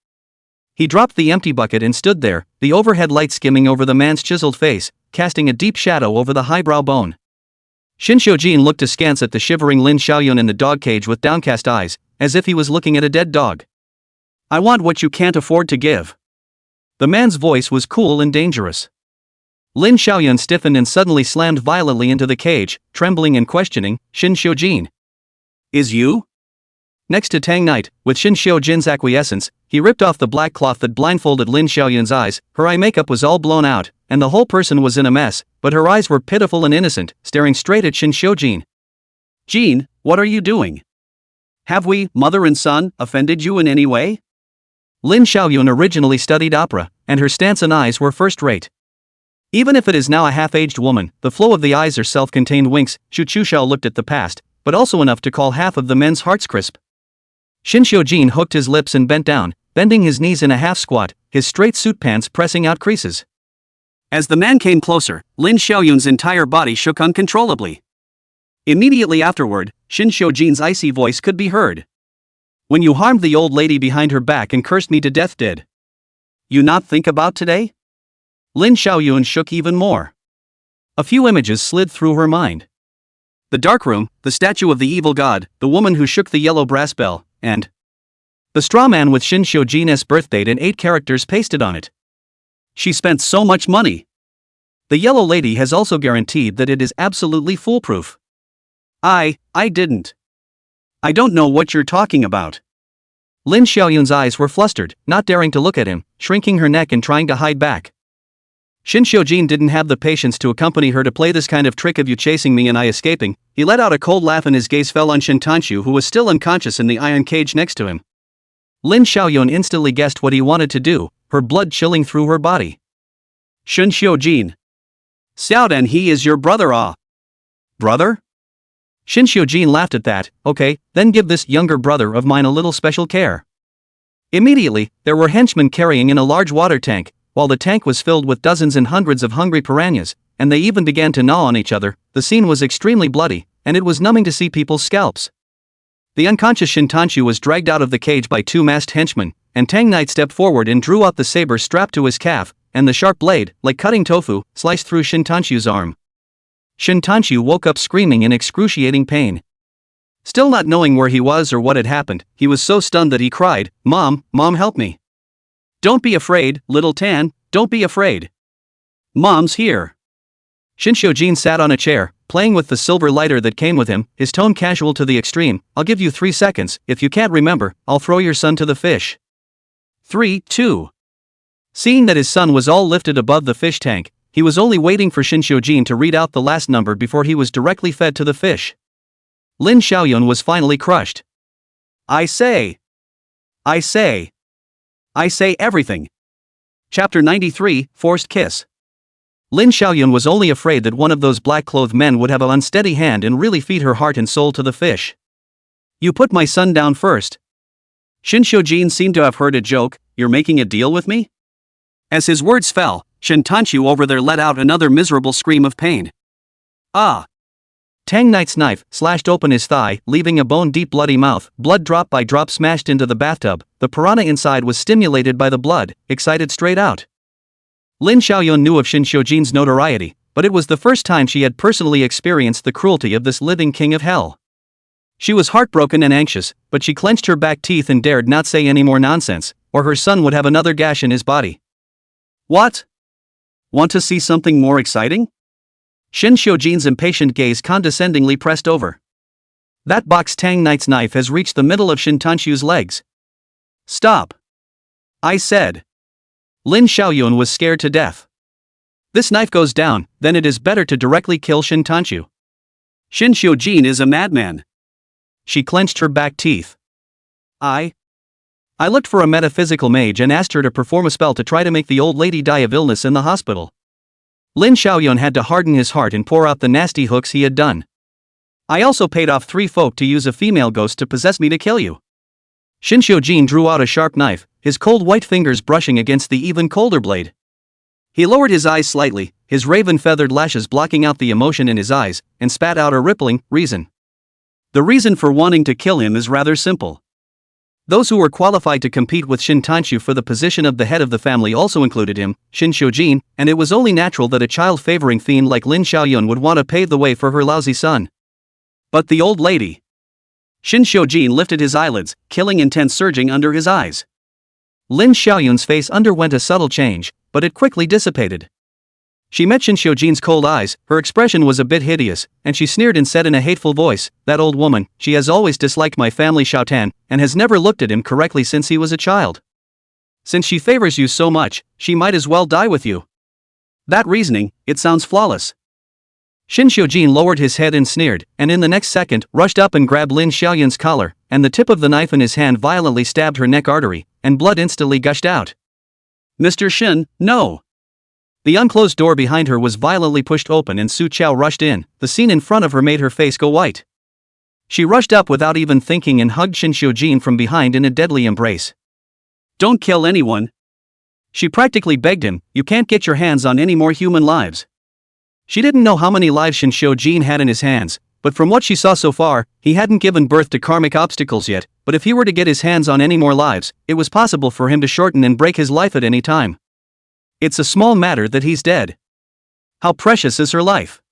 He dropped the empty bucket and stood there, the overhead light skimming over the man's chiseled face, casting a deep shadow over the highbrow bone. Shin Xiujin looked askance at the shivering Lin Xiaoyun in the dog cage with downcast eyes, as if he was looking at a dead dog. I want what you can't afford to give. The man's voice was cool and dangerous. Lin Xiaoyun stiffened and suddenly slammed violently into the cage, trembling and questioning, Shin Xiujin. Is you? Next to Tang Knight, with Shin Xiujin's acquiescence, he ripped off the black cloth that blindfolded Lin Xiaoyun's eyes. Her eye makeup was all blown out, and the whole person was in a mess, but her eyes were pitiful and innocent, staring straight at Shin Xiujin. Jin, what are you doing? Have we, mother and son, offended you in any way? Lin Xiaoyun originally studied opera, and her stance and eyes were first-rate. Even if it is now a half-aged woman, the flow of the eyes are self-contained winks. Shu Chuxiao looked at the past, but also enough to call half of the men's hearts crisp. Shin Xiujin hooked his lips and bent down, bending his knees in a half-squat, his straight suit pants pressing out creases. As the man came closer, Lin Xiaoyun's entire body shook uncontrollably. Immediately afterward, Shin Xiujin's icy voice could be heard. When you harmed the old lady behind her back and cursed me to death, did you not think about today? Lin Xiaoyun shook even more. A few images slid through her mind. The dark room, the statue of the evil god, the woman who shook the yellow brass bell, and the straw man with Shin Xiujin's birthdate and 8 characters pasted on it. She spent so much money. The yellow lady has also guaranteed that it is absolutely foolproof. I didn't. I don't know what you're talking about. Lin Xiaoyun's eyes were flustered, not daring to look at him, shrinking her neck and trying to hide back. Shin Xiujin didn't have the patience to accompany her to play this kind of trick of you chasing me and I escaping. He let out a cold laugh and his gaze fell on Shin Tanshu, who was still unconscious in the iron cage next to him. Lin Xiaoyun instantly guessed what he wanted to do, her blood chilling through her body. Shin Xiujin. Xiaodan, he is your brother. Brother? Shin Xiujin laughed at that. Okay, then give this younger brother of mine a little special care. Immediately, there were henchmen carrying in a large water tank, while the tank was filled with dozens and hundreds of hungry piranhas, and they even began to gnaw on each other. The scene was extremely bloody, and it was numbing to see people's scalps. The unconscious Shin Tanshu was dragged out of the cage by 2 masked henchmen, and Tang Knight stepped forward and drew out the saber strapped to his calf, and the sharp blade, like cutting tofu, sliced through Shin Tanshu's arm. Shin Tanshu woke up screaming in excruciating pain. Still not knowing where he was or what had happened, he was so stunned that he cried, Mom, help me. Don't be afraid, little Tan, don't be afraid. Mom's here. Shin Xiujin sat on a chair, playing with the silver lighter that came with him, his tone casual to the extreme. I'll give you 3 seconds, if you can't remember, I'll throw your son to the fish. 3, 2. Seeing that his son was all lifted above the fish tank, he was only waiting for Shin Xiujin to read out the last number before he was directly fed to the fish. Lin Xiaoyun was finally crushed. I say everything. Chapter 93, Forced Kiss. Lin Xiaoyun was only afraid that one of those black-clothed men would have an unsteady hand and really feed her heart and soul to the fish. You put my son down first. Shin Xiujin seemed to have heard a joke. You're making a deal with me? As his words fell, Shin Tanshu over there let out another miserable scream of pain. Tang Knight's knife slashed open his thigh, leaving a bone-deep bloody mouth, blood drop by drop smashed into the bathtub. The piranha inside was stimulated by the blood, excited straight out. Lin Xiaoyun knew of Shin Xiujin's notoriety, but it was the first time she had personally experienced the cruelty of this living king of hell. She was heartbroken and anxious, but she clenched her back teeth and dared not say any more nonsense, or her son would have another gash in his body. What? Want to see something more exciting? Shin Xiujin's impatient gaze condescendingly pressed over. That box Tang Knight's knife has reached the middle of Shin Tanxu's legs. Stop! I said. Lin Xiaoyun was scared to death. This knife goes down, then it is better to directly kill Shin Tanxu. Shin Xiujin is a madman. She clenched her back teeth. I looked for a metaphysical mage and asked her to perform a spell to try to make the old lady die of illness in the hospital. Lin Xiaoyun had to harden his heart and pour out the nasty hooks he had done. I also paid off 3 folk to use a female ghost to possess me to kill you. Shin Xiujin drew out a sharp knife, his cold white fingers brushing against the even colder blade. He lowered his eyes slightly, his raven-feathered lashes blocking out the emotion in his eyes, and spat out a rippling reason. The reason for wanting to kill him is rather simple. Those who were qualified to compete with Shin Tanxu for the position of the head of the family also included him, Shin Xiujin, and it was only natural that a child-favoring fiend like Lin Xiaoyun would want to pave the way for her lousy son. But the old lady. Shin Xiujin lifted his eyelids, killing intent surging under his eyes. Lin Xiaoyun's face underwent a subtle change, but it quickly dissipated. She met Shin Xiujin's cold eyes, her expression was a bit hideous, and she sneered and said in a hateful voice, that old woman, she has always disliked my family Xiaotan, and has never looked at him correctly since he was a child. Since she favors you so much, she might as well die with you. That reasoning, it sounds flawless. Shin Xiujin lowered his head and sneered, and in the next second, rushed up and grabbed Lin Xiaoyun's collar, and the tip of the knife in his hand violently stabbed her neck artery, and blood instantly gushed out. Mr. Shin, no! The unclosed door behind her was violently pushed open and Su Qiao rushed in. The scene in front of her made her face go white. She rushed up without even thinking and hugged Shin Xiujin from behind in a deadly embrace. Don't kill anyone. She practically begged him, you can't get your hands on any more human lives. She didn't know how many lives Shin Xiujin had in his hands, but from what she saw so far, he hadn't given birth to karmic obstacles yet, but if he were to get his hands on any more lives, it was possible for him to shorten and break his life at any time. It's a small matter that he's dead. How precious is her life?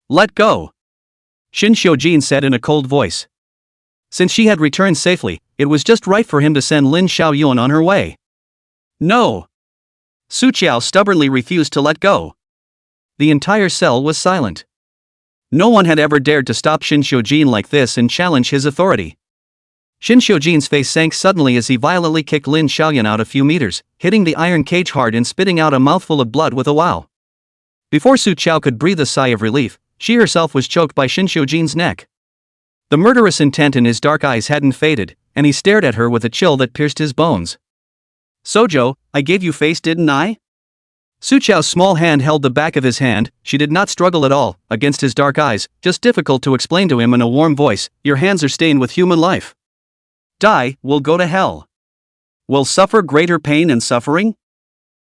Let go. Shin Xiujin said in a cold voice. Since she had returned safely, it was just right for him to send Lin Xiaoyun on her way. No. Su Qiao stubbornly refused to let go. The entire cell was silent. No one had ever dared to stop Shin Xiujin like this and challenge his authority. Shin Xiujin's face sank suddenly as he violently kicked Lin Xiaoyun out a few meters, hitting the iron cage hard and spitting out a mouthful of blood with a wow. Before Su Qiao could breathe a sigh of relief, she herself was choked by Shin Xiujin's neck. The murderous intent in his dark eyes hadn't faded, and he stared at her with a chill that pierced his bones. Sojo, I gave you face, didn't I? Su Qiao's small hand held the back of his hand. She did not struggle at all, against his dark eyes, just difficult to explain to him in a warm voice, your hands are stained with human life. Die, will go to hell. Will suffer greater pain and suffering?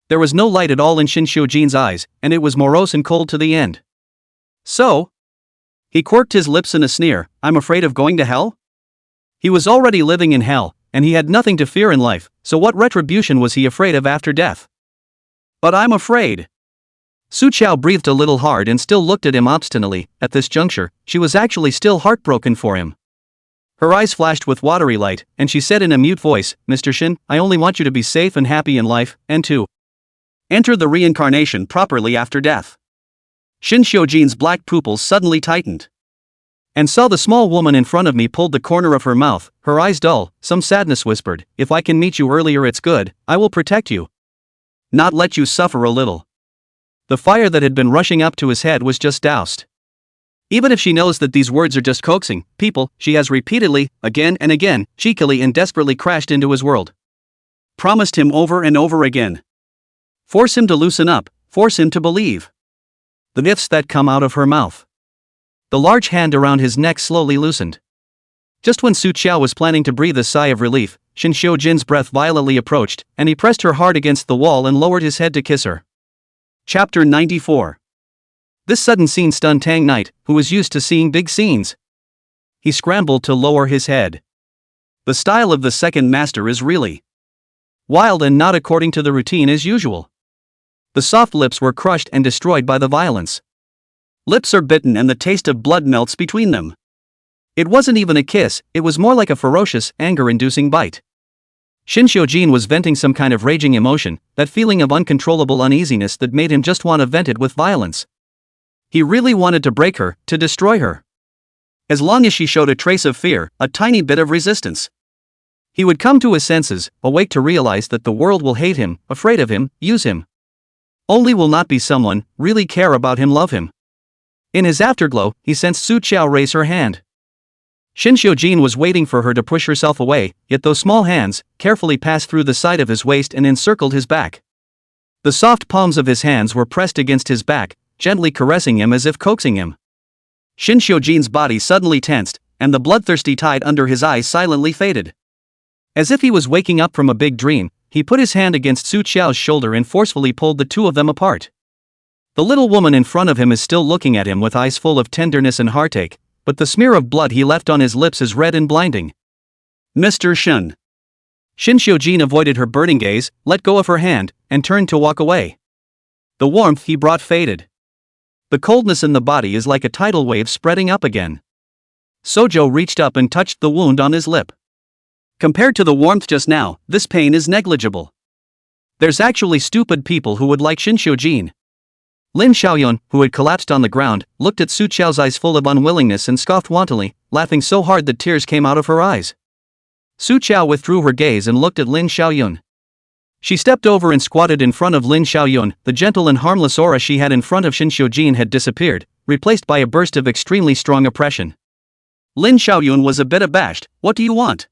There was no light at all in Shin Xiujin's eyes, and it was morose and cold to the end. So? He quirked his lips in a sneer, I'm afraid of going to hell? He was already living in hell, and he had nothing to fear in life, so what retribution was he afraid of after death? But I'm afraid. Su Qiao breathed a little hard and still looked at him obstinately. At this juncture, she was actually still heartbroken for him. Her eyes flashed with watery light, and she said in a mute voice, Mr. Shin, I only want you to be safe and happy in life, and to enter the reincarnation properly after death. Shin Xiujin's black pupils suddenly tightened. And saw the small woman in front of me pulled the corner of her mouth, her eyes dull, some sadness whispered, if I can meet you earlier it's good, I will protect you. Not let you suffer a little. The fire that had been rushing up to his head was just doused. Even if she knows that these words are just coaxing people, she has repeatedly, again and again, cheekily and desperately crashed into his world. Promised him over and over again. Force him to loosen up, force him to believe. The ifs that come out of her mouth. The large hand around his neck slowly loosened. Just when Su Qiao was planning to breathe a sigh of relief, Shin Xiujin's breath violently approached, and he pressed her hard against the wall and lowered his head to kiss her. Chapter 94. This sudden scene stunned Tang Knight, who was used to seeing big scenes. He scrambled to lower his head. The style of the second master is really wild and not according to the routine as usual. The soft lips were crushed and destroyed by the violence. Lips are bitten and the taste of blood melts between them. It wasn't even a kiss, it was more like a ferocious, anger-inducing bite. Shin Xiujin was venting some kind of raging emotion, that feeling of uncontrollable uneasiness that made him just want to vent it with violence. He really wanted to break her, to destroy her. As long as she showed a trace of fear, a tiny bit of resistance, he would come to his senses, awake to realize that the world will hate him, afraid of him, use him. Only will not be someone, really care about him, love him. In his afterglow, he sensed Su Qiao raise her hand. Shin Xiujin was waiting for her to push herself away, yet those small hands carefully passed through the side of his waist and encircled his back. The soft palms of his hands were pressed against his back, gently caressing him as if coaxing him. Shin Xiujin's body suddenly tensed, and the bloodthirsty tide under his eyes silently faded. As if he was waking up from a big dream, he put his hand against Su Qiao's shoulder and forcefully pulled the two of them apart. The little woman in front of him is still looking at him with eyes full of tenderness and heartache, but the smear of blood he left on his lips is red and blinding. Mr. Shin. Shin Xiujin avoided her burning gaze, let go of her hand, and turned to walk away. The warmth he brought faded. The coldness in the body is like a tidal wave spreading up again. Sojo reached up and touched the wound on his lip. Compared to the warmth just now, this pain is negligible. There's actually stupid people who would like Shin Xiujin. Lin Xiaoyun, who had collapsed on the ground, looked at Su Qiao's eyes full of unwillingness and scoffed wantonly, laughing so hard that tears came out of her eyes. Su Qiao withdrew her gaze and looked at Lin Xiaoyun. She stepped over and squatted in front of Lin Xiaoyun. The gentle and harmless aura she had in front of Shin Xiujin had disappeared, replaced by a burst of extremely strong oppression. Lin Xiaoyun was a bit abashed. What do you want?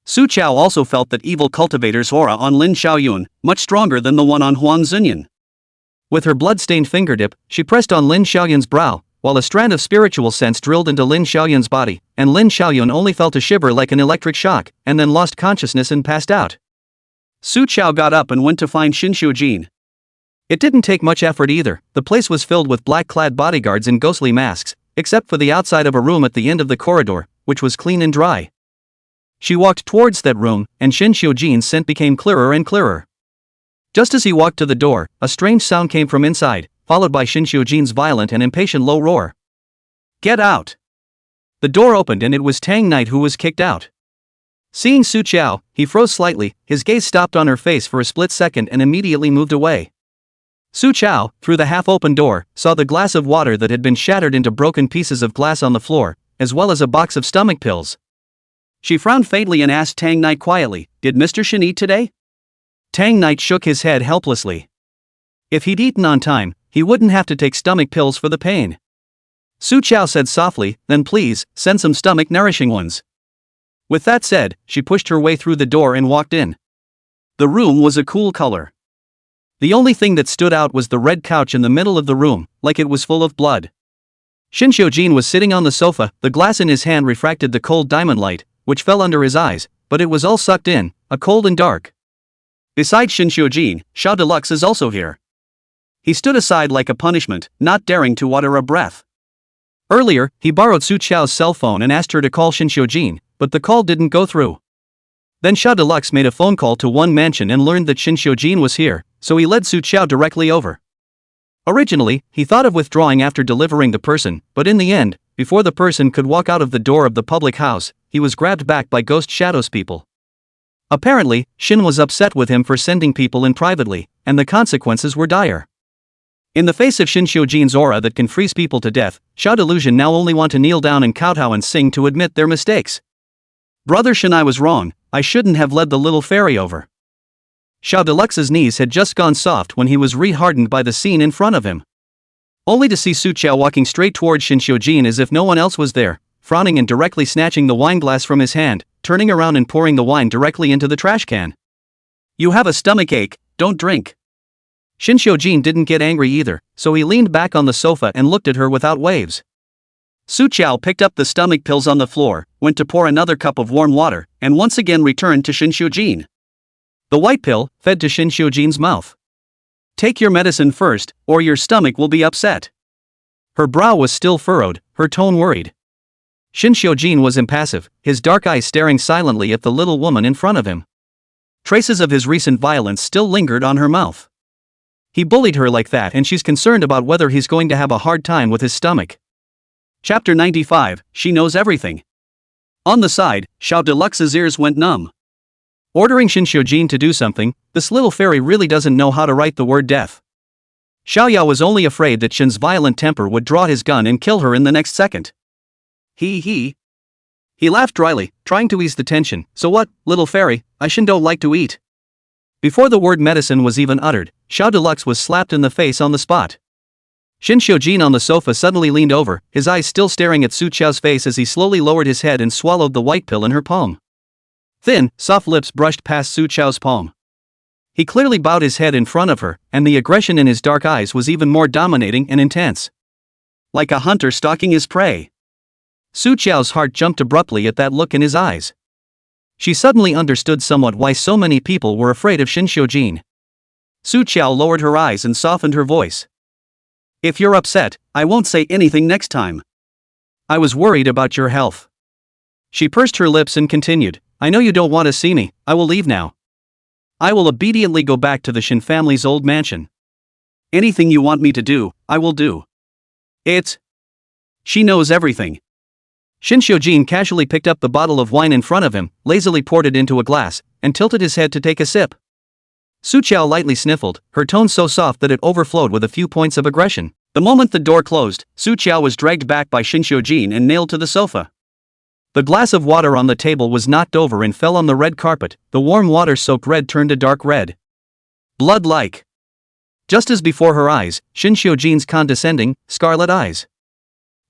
Su Qiao also felt that evil cultivator's aura on Lin Xiaoyun, much stronger than the one on Huang Zunyan. With her blood-stained fingertip, she pressed on Lin Xiaoyun's brow, while a strand of spiritual sense drilled into Lin Xiaoyun's body, and Lin Xiaoyun only felt a shiver like an electric shock, and then lost consciousness and passed out. Su Qiao got up and went to find Shin Xiujin. It didn't take much effort either. The place was filled with black-clad bodyguards in ghostly masks, except for the outside of a room at the end of the corridor, which was clean and dry. She walked towards that room, and Shin Xiujin's scent became clearer and clearer. Just as he walked to the door, a strange sound came from inside, followed by Shin Xiujin's violent and impatient low roar. Get out! The door opened and it was Tang Knight who was kicked out. Seeing Su Qiao, he froze slightly, his gaze stopped on her face for a split second and immediately moved away. Su Qiao, through the half-open door, saw the glass of water that had been shattered into broken pieces of glass on the floor, as well as a box of stomach pills. She frowned faintly and asked Tang Knight quietly, "Did Mr. Shin eat today?" Tang Knight shook his head helplessly. If he'd eaten on time, he wouldn't have to take stomach pills for the pain. Su Qiao said softly, "Then please, send some stomach-nourishing ones." With that said, she pushed her way through the door and walked in. The room was a cool color. The only thing that stood out was the red couch in the middle of the room, like it was full of blood. Shin Xiujin was sitting on the sofa, the glass in his hand refracted the cold diamond light, which fell under his eyes, but it was all sucked in, cold and dark. Besides Shin Xiujin, Sha Deluxe is also here. He stood aside like a punishment, not daring to utter a breath. Earlier, he borrowed Su Qiao's cell phone and asked her to call Shin Xiujin, but the call didn't go through. Then Sha Deluxe made a phone call to one mansion and learned that Shin Xiujin was here, so he led Su Qiao directly over. Originally, he thought of withdrawing after delivering the person, but in the end, before the person could walk out of the door of the public house, he was grabbed back by Ghost Shadows people. Apparently, Shin was upset with him for sending people in privately, and the consequences were dire. In the face of Shin Xiujin's aura that can freeze people to death, Sha Delusion now only want to kneel down and kowtow and sing to admit their mistakes. Brother Shin, I was wrong, I shouldn't have led the little fairy over. Sha Deluxe's knees had just gone soft when he was re-hardened by the scene in front of him. Only to see Su Qiao walking straight towards Shin Xiujin as if no one else was there, frowning and directly snatching the wine glass from his hand, turning around and pouring the wine directly into the trash can. You have a stomachache, don't drink. Shin Xiujin didn't get angry either, so he leaned back on the sofa and looked at her without waves. Su Qiao picked up the stomach pills on the floor, went to pour another cup of warm water, and once again returned to Shin Xiujin. The white pill fed to Shin Xiujin's mouth. Take your medicine first, or your stomach will be upset. Her brow was still furrowed, her tone worried. Shin Xiujin was impassive, his dark eyes staring silently at the little woman in front of him. Traces of his recent violence still lingered on her mouth. He bullied her like that and she's concerned about whether he's going to have a hard time with his stomach. Chapter 95, She Knows Everything. On the side, Xiao Deluxe's ears went numb. Ordering Shin Xiujin to do something, this little fairy really doesn't know how to write the word death. Xiaoyao was only afraid that Shin's violent temper would draw his gun and kill her in the next second. He laughed dryly, trying to ease the tension. So what, little fairy, I don't like to eat. Before the word medicine was even uttered, Xiao Deluxe was slapped in the face on the spot. Shin Xiujin on the sofa suddenly leaned over, his eyes still staring at Su Qiao's face as he slowly lowered his head and swallowed the white pill in her palm. Thin, soft lips brushed past Su Qiao's palm. He clearly bowed his head in front of her, and the aggression in his dark eyes was even more dominating and intense. Like a hunter stalking his prey. Su Qiao's heart jumped abruptly at that look in his eyes. She suddenly understood somewhat why so many people were afraid of Shin Xiujin. Su Qiao lowered her eyes and softened her voice. If you're upset, I won't say anything next time. I was worried about your health. She pursed her lips and continued, I know you don't want to see me, I will leave now. I will obediently go back to the Shin family's old mansion. Anything you want me to do, I will do. She knows everything. Shin Xiujin casually picked up the bottle of wine in front of him, lazily poured it into a glass, and tilted his head to take a sip. Su Qiao lightly sniffled, her tone so soft that it overflowed with a few points of aggression. The moment the door closed, Su Qiao was dragged back by Shin Xiujin and nailed to the sofa. The glass of water on the table was knocked over and fell on the red carpet, the warm water-soaked red turned a dark red. Blood-like. Just as before her eyes, Shin Xiujin's condescending, scarlet eyes.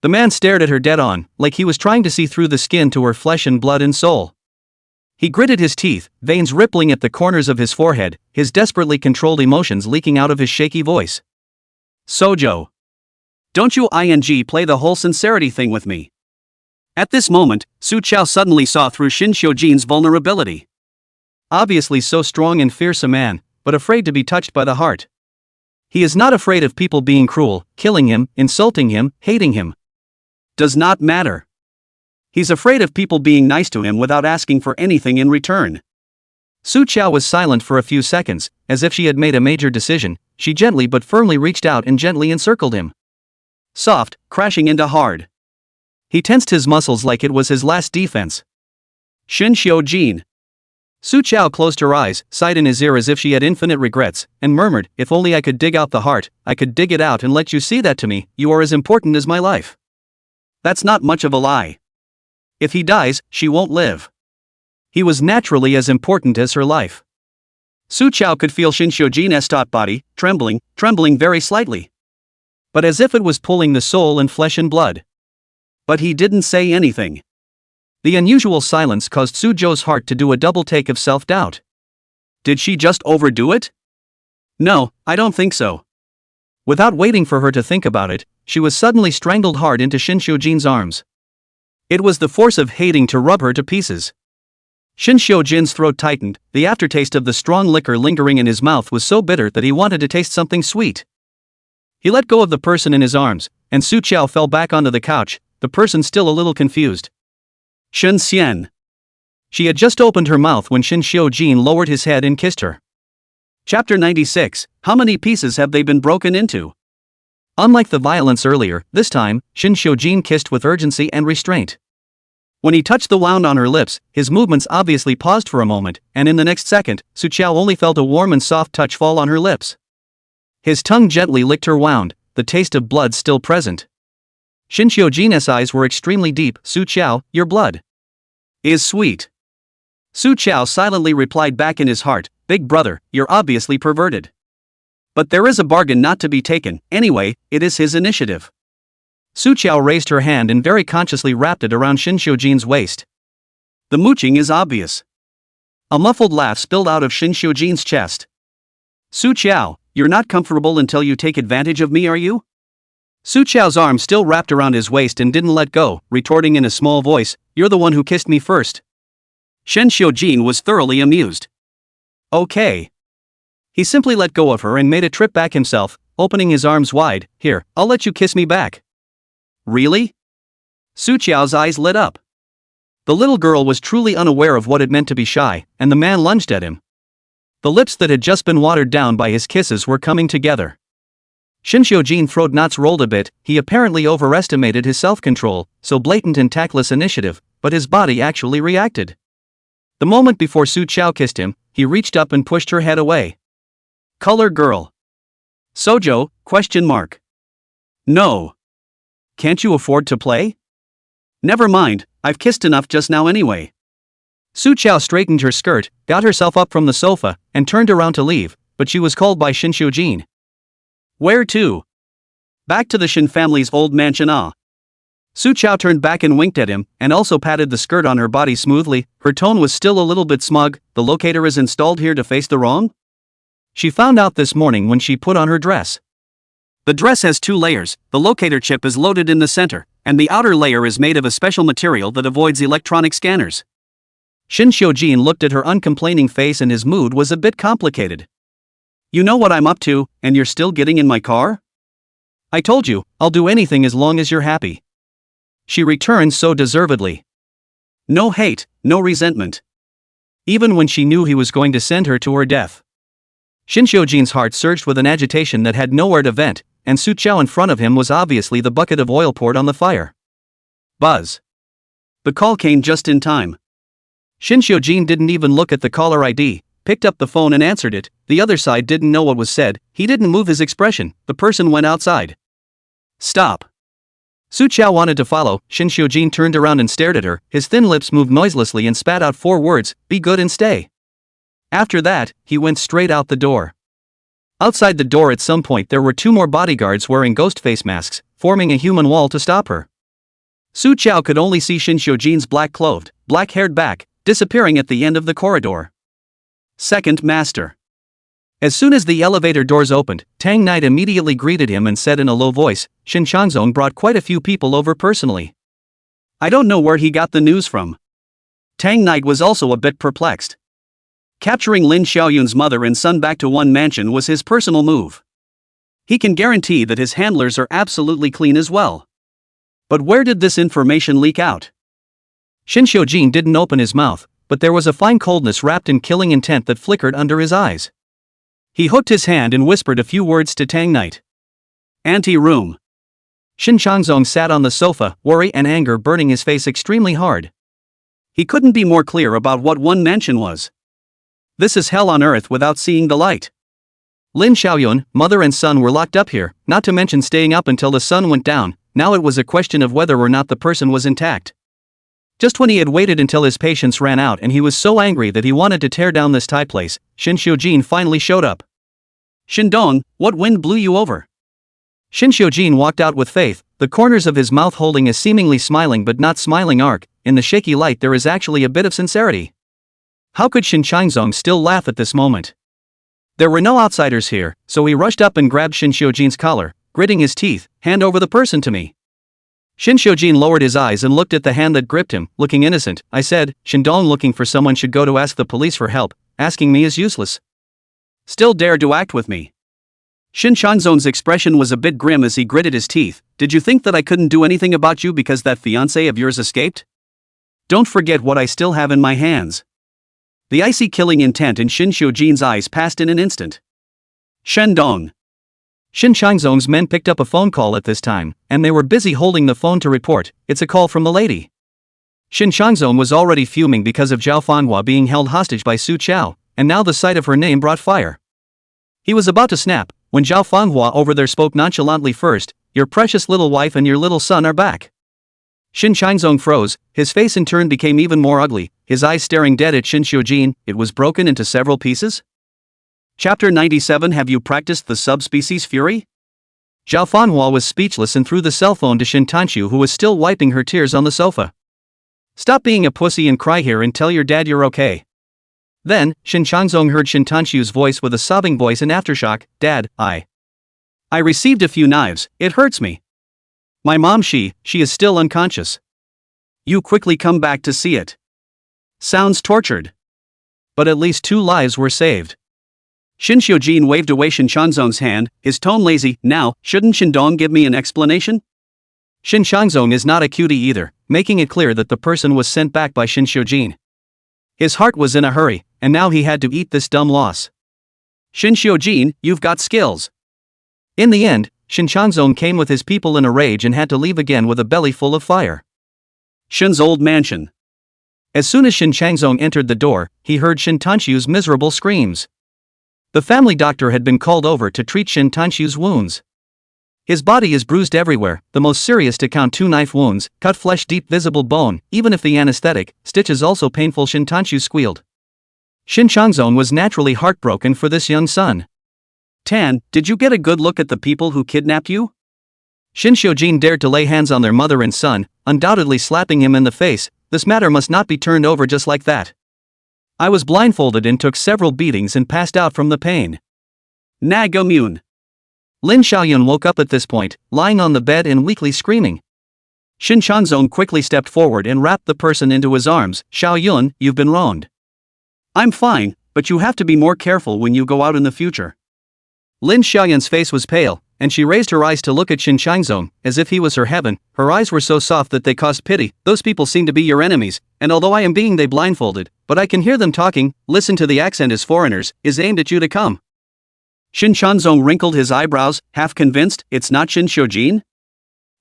The man stared at her dead-on, like he was trying to see through the skin to her flesh and blood and soul. He gritted his teeth, veins rippling at the corners of his forehead, his desperately controlled emotions leaking out of his shaky voice. Sojo. Don't you play the whole sincerity thing with me. At this moment, Su Qiao suddenly saw through Shin Xiujin's vulnerability. Obviously so strong and fierce a man, but afraid to be touched by the heart. He is not afraid of people being cruel, killing him, insulting him, hating him. Does not matter. He's afraid of people being nice to him without asking for anything in return. Su Qiao was silent for a few seconds, as if she had made a major decision. She gently but firmly reached out and gently encircled him. Soft, crashing into hard. He tensed his muscles like it was his last defense. Shin Xiujin. Su Qiao closed her eyes, sighed in his ear as if she had infinite regrets, and murmured, if only I could dig out the heart, I could dig it out and let you see that to me, you are as important as my life. That's not much of a lie. If he dies, she won't live. He was naturally as important as her life. Su Qiao could feel Shin Xiujin's taut body, trembling very slightly. But as if it was pulling the soul and flesh and blood. But he didn't say anything. The unusual silence caused Su Zhou's heart to do a double take of self-doubt. Did she just overdo it? No, I don't think so. Without waiting for her to think about it, she was suddenly strangled hard into Shin Xiujin's arms. It was the force of hating to rub her to pieces. Shin Xiujin's throat tightened, the aftertaste of the strong liquor lingering in his mouth was so bitter that he wanted to taste something sweet. He let go of the person in his arms, and Su Qiao fell back onto the couch, the person still a little confused. Shin Xian. She had just opened her mouth when Shin Xiujin lowered his head and kissed her. Chapter 96, How many pieces have they been broken into? Unlike the violence earlier, this time, Shin Xiujin kissed with urgency and restraint. When he touched the wound on her lips, his movements obviously paused for a moment, and in the next second, Su Qiao only felt a warm and soft touch fall on her lips. His tongue gently licked her wound, the taste of blood still present. Shin Xiujin's eyes were extremely deep. Su Qiao, your blood is sweet. Su Qiao silently replied back in his heart, Big brother, you're obviously perverted. But there is a bargain not to be taken, anyway, it is his initiative. Su Qiao raised her hand and very consciously wrapped it around Shin Xiujin's waist. The mooching is obvious. A muffled laugh spilled out of Shin Xiujin's chest. Su Qiao, you're not comfortable until you take advantage of me, are you? Su Qiao's arm still wrapped around his waist and didn't let go, retorting in a small voice, You're the one who kissed me first. Shin Xiujin was thoroughly amused. Okay. He simply let go of her and made a trip back himself, opening his arms wide, Here, I'll let you kiss me back. Really? Su Qiao's eyes lit up. The little girl was truly unaware of what it meant to be shy, and the man lunged at him. The lips that had just been watered down by his kisses were coming together. Shin Xiujin's throat knots rolled a bit. He apparently overestimated his self-control, so blatant and tactless initiative, but his body actually reacted. The moment before Su Qiao kissed him, he reached up and pushed her head away. Color girl. Sojo? No. Can't you afford to play? Never mind, I've kissed enough just now anyway. Su Qiao straightened her skirt, got herself up from the sofa, and turned around to leave, but she was called by Shin Xiujin. Where to? Back to the Shin family's old mansion. Su Qiao turned back and winked at him, and also patted the skirt on her body smoothly. Her tone was still a little bit smug. The locator is installed here to face the wrong? She found out this morning when she put on her dress. The dress has 2 layers, the locator chip is loaded in the center, and the outer layer is made of a special material that avoids electronic scanners. Shin Xiujin looked at her uncomplaining face and his mood was a bit complicated. You know what I'm up to, and you're still getting in my car? I told you, I'll do anything as long as you're happy. She returned so deservedly. No hate, no resentment. Even when she knew he was going to send her to her death. Shin Xiujin's heart surged with an agitation that had nowhere to vent, and Su Qiao in front of him was obviously the bucket of oil poured on the fire. Buzz. The call came just in time. Shin Xiujin didn't even look at the caller ID, picked up the phone and answered it. The other side didn't know what was said. He didn't move his expression. The person went outside. Stop. Su Qiao wanted to follow. Shin Xiujin turned around and stared at her. His thin lips moved noiselessly and spat out 4 words, "Be good and stay." After that, he went straight out the door. Outside the door at some point there were 2 more bodyguards wearing ghost face masks, forming a human wall to stop her. Su Qiao could only see Shin Xiujin's black-clothed, black-haired back, disappearing at the end of the corridor. Second Master. As soon as the elevator doors opened, Tang Knight immediately greeted him and said in a low voice, Shin Changzong brought quite a few people over personally. I don't know where he got the news from. Tang Knight was also a bit perplexed. Capturing Lin Xiaoyun's mother and son back to one mansion was his personal move. He can guarantee that his handlers are absolutely clean as well. But where did this information leak out? Shin Xiujin didn't open his mouth, but there was a fine coldness wrapped in killing intent that flickered under his eyes. He hooked his hand and whispered a few words to Tang Knight. Ante-room. Shin Changzong sat on the sofa, worry and anger burning his face extremely hard. He couldn't be more clear about what one mansion was. This is hell on earth without seeing the light. Lin Xiaoyun, mother and son were locked up here, not to mention staying up until the sun went down. Now it was a question of whether or not the person was intact. Just when he had waited until his patience ran out and he was so angry that he wanted to tear down this Thai place, Shin Xiujin finally showed up. Shindong, what wind blew you over? Shin Xiujin walked out with faith, the corners of his mouth holding a seemingly smiling but not smiling arc. In the shaky light there is actually a bit of sincerity. How could Shin Changzong still laugh at this moment? There were no outsiders here, so he rushed up and grabbed Shin Xiujin's collar, gritting his teeth. Hand over the person to me. Shin Xiujin lowered his eyes and looked at the hand that gripped him, looking innocent. I said, Shindong looking for someone should go to ask the police for help. Asking me is useless. Still dare to act with me. Shin Changzong's expression was a bit grim as he gritted his teeth. Did you think that I couldn't do anything about you because that fiancé of yours escaped? Don't forget what I still have in my hands. The icy killing intent in Shin Xiujin's eyes passed in an instant. Shendong. Shin Changzong's men picked up a phone call at this time, and they were busy holding the phone to report, it's a call from the lady. Shin Changzong was already fuming because of Zhao Fanhua being held hostage by Su Qiao, and now the sight of her name brought fire. He was about to snap, when Zhao Fanhua over there spoke nonchalantly first, your precious little wife and your little son are back. Shin Changzong froze, his face in turn became even more ugly, his eyes staring dead at Shin Xiujin. It was broken into several pieces? Chapter 97. Have you practiced the subspecies fury? Zhao Fanhua was speechless and threw the cell phone to Shin Tanchu, who was still wiping her tears on the sofa. Stop being a pussy and cry here and tell your dad you're okay. Then, Shin Changzong heard Shin Tanchu's voice with a sobbing voice in aftershock. Dad, I received a few knives, it hurts me. My mom she is still unconscious. You quickly come back to see it. Sounds tortured. But at least 2 lives were saved. Shin Xiujin waved away Shin Changzong's hand, his tone lazy. Now, shouldn't Shindong give me an explanation? Shin Changzong is not a cutie either, making it clear that the person was sent back by Shin Xiujin. His heart was in a hurry, and now he had to eat this dumb loss. Shin Xiujin, you've got skills. In the end, Shin Changzong came with his people in a rage and had to leave again with a belly full of fire. Shin's old mansion. As soon as Shin Changzong entered the door, he heard Shin Tanshu's miserable screams. The family doctor had been called over to treat Shin Tanshu's wounds. His body is bruised everywhere, the most serious to count 2 knife wounds, cut flesh, deep visible bone, even if the anesthetic, stitches also painful. Shin Tanshu squealed. Shin Changzong was naturally heartbroken for this young son. Tan, did you get a good look at the people who kidnapped you? Shin Xiujin dared to lay hands on their mother and son, undoubtedly slapping him in the face. This matter must not be turned over just like that. I was blindfolded and took several beatings and passed out from the pain. Nagamune. Lin Xiaoyun woke up at this point, lying on the bed and weakly screaming. Shin Changzong quickly stepped forward and wrapped the person into his arms. Xiaoyun, you've been wronged. I'm fine, but you have to be more careful when you go out in the future. Lin Xiaoyun's face was pale, and she raised her eyes to look at Shin Changzong, as if he was her heaven. Her eyes were so soft that they caused pity. Those people seem to be your enemies, and although I am being they blindfolded, but I can hear them talking. Listen to the accent as foreigners, is aimed at you to come. Shin Changzong wrinkled his eyebrows, half convinced. It's not Shin Xiujin?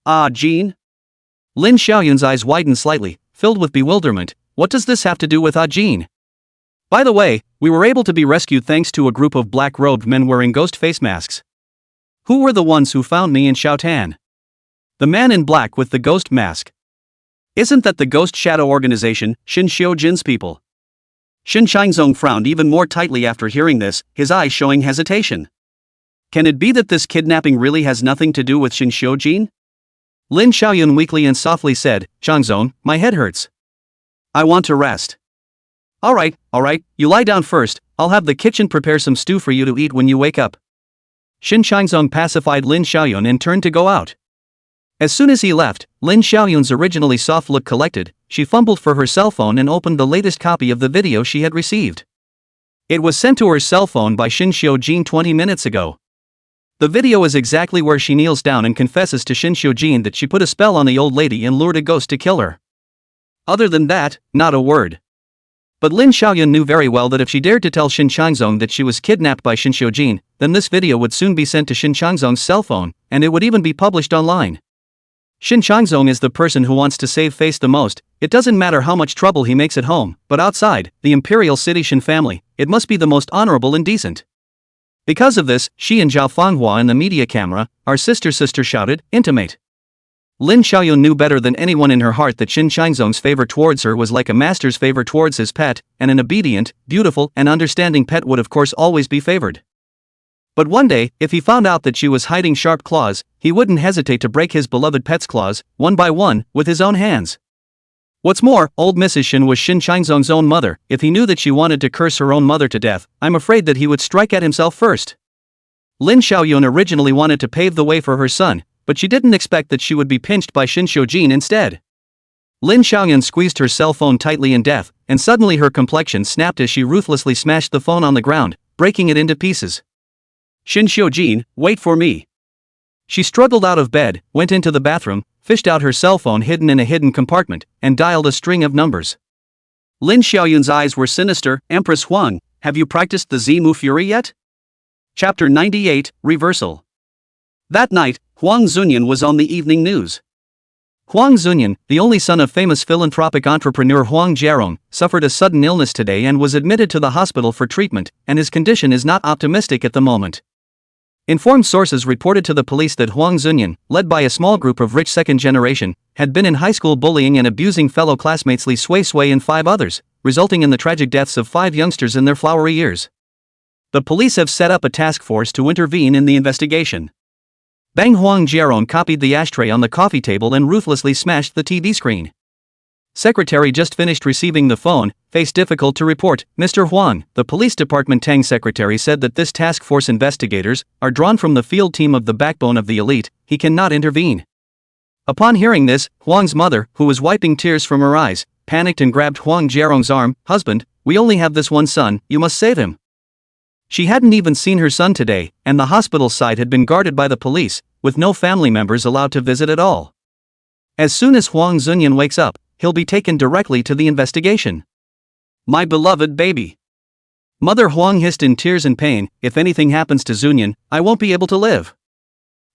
Ah, Jin? Lin Xiaoyun's eyes widened slightly, filled with bewilderment. What does this have to do with Ah Jin? By the way, we were able to be rescued thanks to a group of black-robed men wearing ghost face masks. Who were the ones who found me in Xiaotan? The man in black with the ghost mask. Isn't that the Ghost Shadow Organization, Shin Xiujin's people? Shin Changzong frowned even more tightly after hearing this, his eyes showing hesitation. Can it be that this kidnapping really has nothing to do with Shin Xiujin? Lin Xiaoyun weakly and softly said, Changzong, my head hurts. I want to rest. Alright, you lie down first. I'll have the kitchen prepare some stew for you to eat when you wake up. Shin Changzong pacified Lin Xiaoyun and turned to go out. As soon as he left, Lin Xiaoyun's originally soft look collected. She fumbled for her cell phone and opened the latest copy of the video she had received. It was sent to her cell phone by Shin Xiujin 20 minutes ago. The video is exactly where she kneels down and confesses to Shin Xiujin that she put a spell on the old lady and lured a ghost to kill her. Other than that, not a word. But Lin Xiaoyun knew very well that if she dared to tell Shin Changzong that she was kidnapped by Shin Xiujin, then this video would soon be sent to Shin Changzong's cell phone, and it would even be published online. Shin Changzong is the person who wants to save face the most. It doesn't matter how much trouble he makes at home, but outside, the imperial city Shin family, it must be the most honorable and decent. Because of this, she and Zhao Fanghua in the media camera, our sister shouted, intimate. Lin Xiaoyun knew better than anyone in her heart that Shin Changzong's favor towards her was like a master's favor towards his pet, and an obedient, beautiful, and understanding pet would of course always be favored. But one day, if he found out that she was hiding sharp claws, he wouldn't hesitate to break his beloved pet's claws, one by one, with his own hands. What's more, old Mrs. Shin was Shin Changzong's own mother. If he knew that she wanted to curse her own mother to death, I'm afraid that he would strike at himself first. Lin Xiaoyun originally wanted to pave the way for her son, but she didn't expect that she would be pinched by Shin Xiujin instead. Lin Xiaoyun squeezed her cell phone tightly in death, and suddenly her complexion snapped as she ruthlessly smashed the phone on the ground, breaking it into pieces. Shin Xiujin, wait for me. She struggled out of bed, went into the bathroom, fished out her cell phone hidden in a hidden compartment, and dialed a string of numbers. Lin Xiaoyun's eyes were sinister. Empress Huang, have you practiced the Zimu Fury yet? Chapter 98, Reversal. That night, Huang Zunyan was on the evening news. Huang Zunyan, the only son of famous philanthropic entrepreneur Huang Jiarong, suffered a sudden illness today and was admitted to the hospital for treatment, and his condition is not optimistic at the moment. Informed sources reported to the police that Huang Zunyan, led by a small group of rich second generation, had been in high school bullying and abusing fellow classmates Li Sui and 5 others, resulting in the tragic deaths of 5 youngsters in their flowery years. The police have set up a task force to intervene in the investigation. Bang Huang Jiarong copied the ashtray on the coffee table and ruthlessly smashed the TV screen. Secretary just finished receiving the phone, face difficult to report. Mr. Huang, the police department Tang secretary said that this task force investigators are drawn from the field team of the backbone of the elite. He cannot intervene. Upon hearing this, Huang's mother, who was wiping tears from her eyes, panicked and grabbed Huang Jiarong's arm. Husband, we only have this one son, you must save him. She hadn't even seen her son today, and the hospital side had been guarded by the police, with no family members allowed to visit at all. As soon as Huang Zunyan wakes up, he'll be taken directly to the investigation. My beloved baby. Mother Huang hissed in tears and pain, if anything happens to Zunyan, I won't be able to live.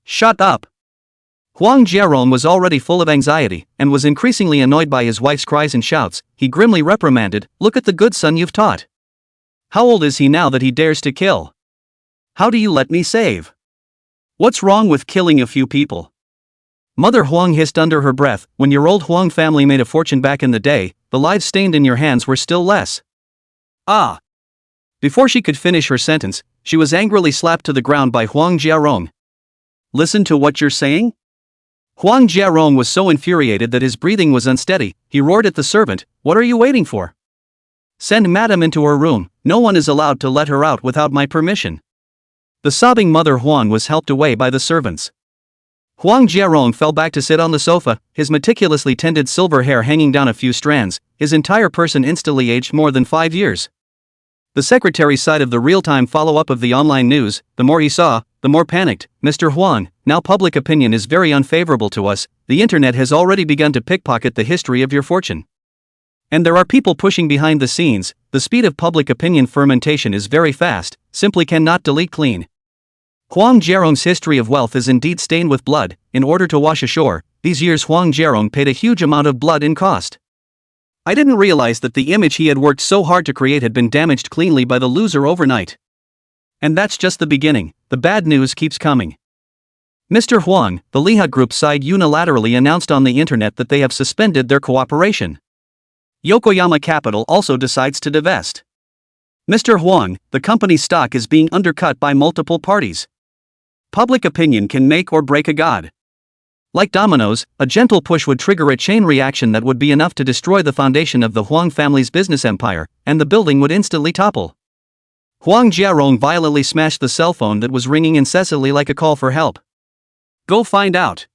Shut up. Huang Jiarong was already full of anxiety, and was increasingly annoyed by his wife's cries and shouts. He grimly reprimanded, look at the good son you've taught. How old is he now that he dares to kill? How do you let me save? What's wrong with killing a few people? Mother Huang hissed under her breath, when your old Huang family made a fortune back in the day, the lives stained in your hands were still less. Ah! Before she could finish her sentence, she was angrily slapped to the ground by Huang Jiarong. Listen to what you're saying? Huang Jiarong was so infuriated that his breathing was unsteady. He roared at the servant, what are you waiting for? Send madam into her room, no one is allowed to let her out without my permission. The sobbing mother Huang was helped away by the servants. Huang Jiarong fell back to sit on the sofa, his meticulously tended silver hair hanging down a few strands, his entire person instantly aged more than 5 years. The secretary's side of the real-time follow-up of the online news, the more he saw, the more panicked. Mr. Huang, now public opinion is very unfavorable to us, the internet has already begun to pickpocket the history of your fortune. And there are people pushing behind the scenes, the speed of public opinion fermentation is very fast, simply cannot delete clean. Huang Jiarong's history of wealth is indeed stained with blood. In order to wash ashore, these years Huang Jiarong paid a huge amount of blood in cost. I didn't realize that the image he had worked so hard to create had been damaged cleanly by the loser overnight. And that's just the beginning, the bad news keeps coming. Mr. Huang, the Liha Group side unilaterally announced on the internet that they have suspended their cooperation. Yokoyama Capital also decides to divest. Mr. Huang, the company's stock is being undercut by multiple parties. Public opinion can make or break a god. Like dominoes, a gentle push would trigger a chain reaction that would be enough to destroy the foundation of the Huang family's business empire, and the building would instantly topple. Huang Jiarong violently smashed the cell phone that was ringing incessantly like a call for help. Go find out.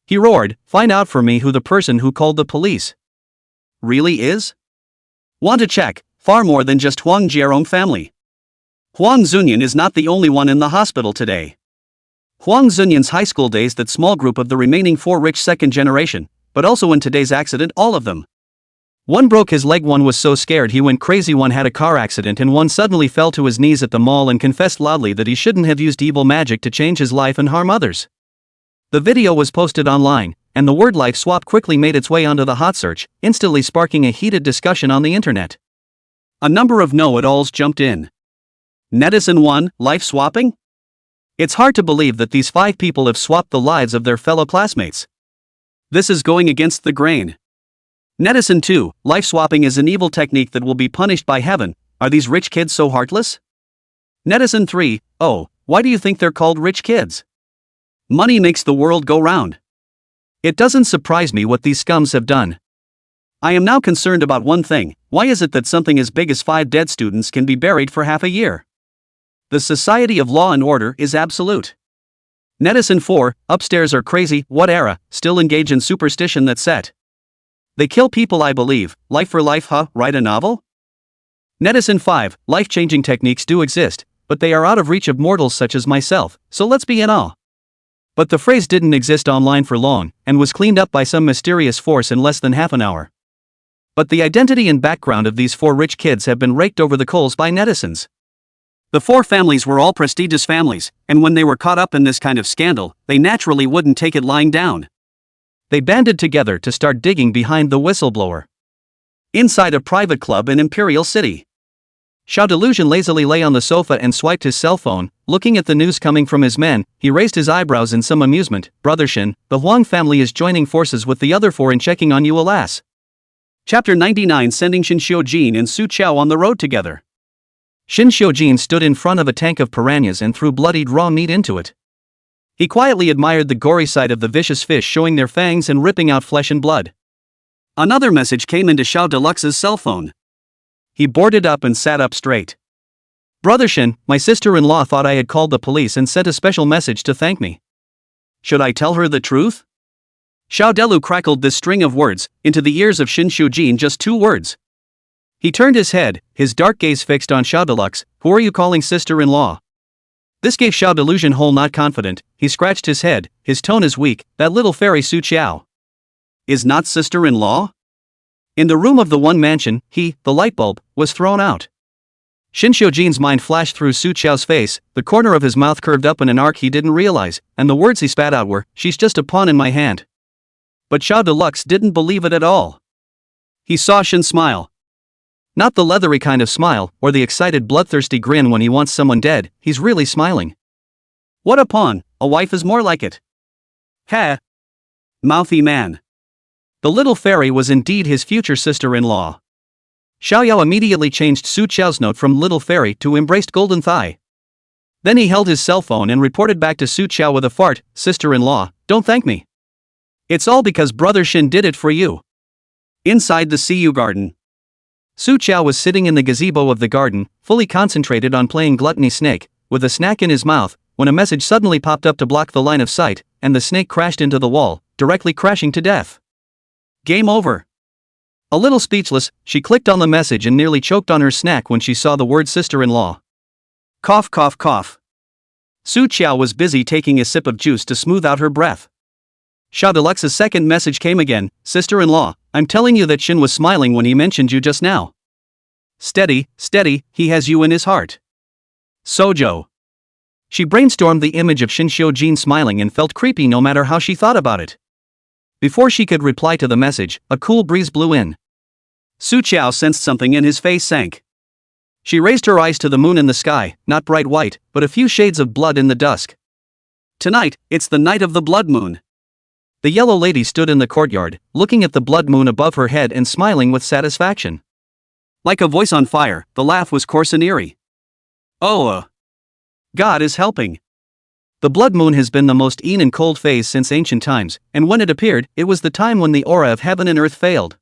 He roared, find out for me who the person who called the police really is? Want to check, far more than just Huang Jiarong family. Huang Zunyan is not the only one in the hospital today. Huang Zunyan's high school days, that small group of the remaining 4 rich second generation, but also in today's accident all of them. One broke his leg, one was so scared he went crazy, one had a car accident, and one suddenly fell to his knees at the mall and confessed loudly that he shouldn't have used evil magic to change his life and harm others. The video was posted online, and the word life swap quickly made its way onto the hot search, instantly sparking a heated discussion on the internet. A number of know-it-alls jumped in. Netizen 1, life swapping? It's hard to believe that these 5 people have swapped the lives of their fellow classmates. This is going against the grain. Netizen 2, life swapping is an evil technique that will be punished by heaven. Are these rich kids so heartless? Netizen 3, oh, why do you think they're called rich kids? Money makes the world go round. It doesn't surprise me what these scums have done. I am now concerned about one thing, why is it that something as big as 5 dead students can be buried for half a year? The society of law and order is absolute. Netizen 4, upstairs are crazy, what era, still engage in superstition that's set. They kill people I believe, life for life huh, write a novel? Netizen 5, life-changing techniques do exist, but they are out of reach of mortals such as myself, so let's be in awe. But the phrase didn't exist online for long, and was cleaned up by some mysterious force in less than half an hour. But the identity and background of these 4 rich kids have been raked over the coals by netizens. The 4 families were all prestigious families, and when they were caught up in this kind of scandal, they naturally wouldn't take it lying down. They banded together to start digging behind the whistleblower. Inside a private club in Imperial City, Xiao Delusion lazily lay on the sofa and swiped his cell phone. Looking at the news coming from his men, he raised his eyebrows in some amusement. Brother Shin, the Huang family is joining forces with the other 4 in checking on you, alas. Chapter 99, sending Shin Xiujin and Su Chao on the road together. Shin Xiujin stood in front of a tank of piranhas and threw bloodied raw meat into it. He quietly admired the gory sight of the vicious fish showing their fangs and ripping out flesh and blood. Another message came into Xiao Deluxe's cell phone. He boarded up and sat up straight. Brother Shin, my sister-in-law thought I had called the police and sent a special message to thank me. Should I tell her the truth? Xiao Delu crackled this string of words into the ears of Shin Xiujin, just 2 words. He turned his head, his dark gaze fixed on Xiao Deluxe. Who are you calling sister-in-law? This gave Xiao Delusion whole not confident. He scratched his head, his tone is weak, that little fairy Su Qiao. Is not sister-in-law? In the room of the one mansion, the light bulb, was thrown out. Shin Xiujin's mind flashed through Su Qiao's face, the corner of his mouth curved up in an arc he didn't realize, and the words he spat out were, "She's just a pawn in my hand." But Xiao Deluxe didn't believe it at all. He saw Shin smile. Not the leathery kind of smile, or the excited bloodthirsty grin when he wants someone dead, he's really smiling. What a pawn, a wife is more like it. Ha! Mouthy man. The little fairy was indeed his future sister-in-law. Xiaoyao immediately changed Su Qiao's note from little fairy to embraced golden thigh. Then he held his cell phone and reported back to Su Qiao with a fart, "Sister-in-law, don't thank me. It's all because brother Shin did it for you." Inside the CU garden. Su Qiao was sitting in the gazebo of the garden, fully concentrated on playing gluttony snake, with a snack in his mouth, when a message suddenly popped up to block the line of sight, and the snake crashed into the wall, directly crashing to death. Game over. A little speechless, she clicked on the message and nearly choked on her snack when she saw the word sister-in-law. Cough cough cough. Su Qiao was busy taking a sip of juice to smooth out her breath. Xiao Deluxe's second message came again, "Sister-in-law, I'm telling you that Shin was smiling when he mentioned you just now. Steady, steady, he has you in his heart. Sojo." She brainstormed the image of Shin Xiujin smiling and felt creepy no matter how she thought about it. Before she could reply to the message, a cool breeze blew in. Su Qiao sensed something and his face sank. She raised her eyes to the moon in the sky, not bright white, but a few shades of blood in the dusk. Tonight, it's the night of the blood moon. The yellow lady stood in the courtyard, looking at the blood moon above her head and smiling with satisfaction. Like a voice on fire, the laugh was coarse and eerie. Oh, God is helping. The blood moon has been the most ean and cold phase since ancient times, and when it appeared, it was the time when the aura of heaven and earth failed.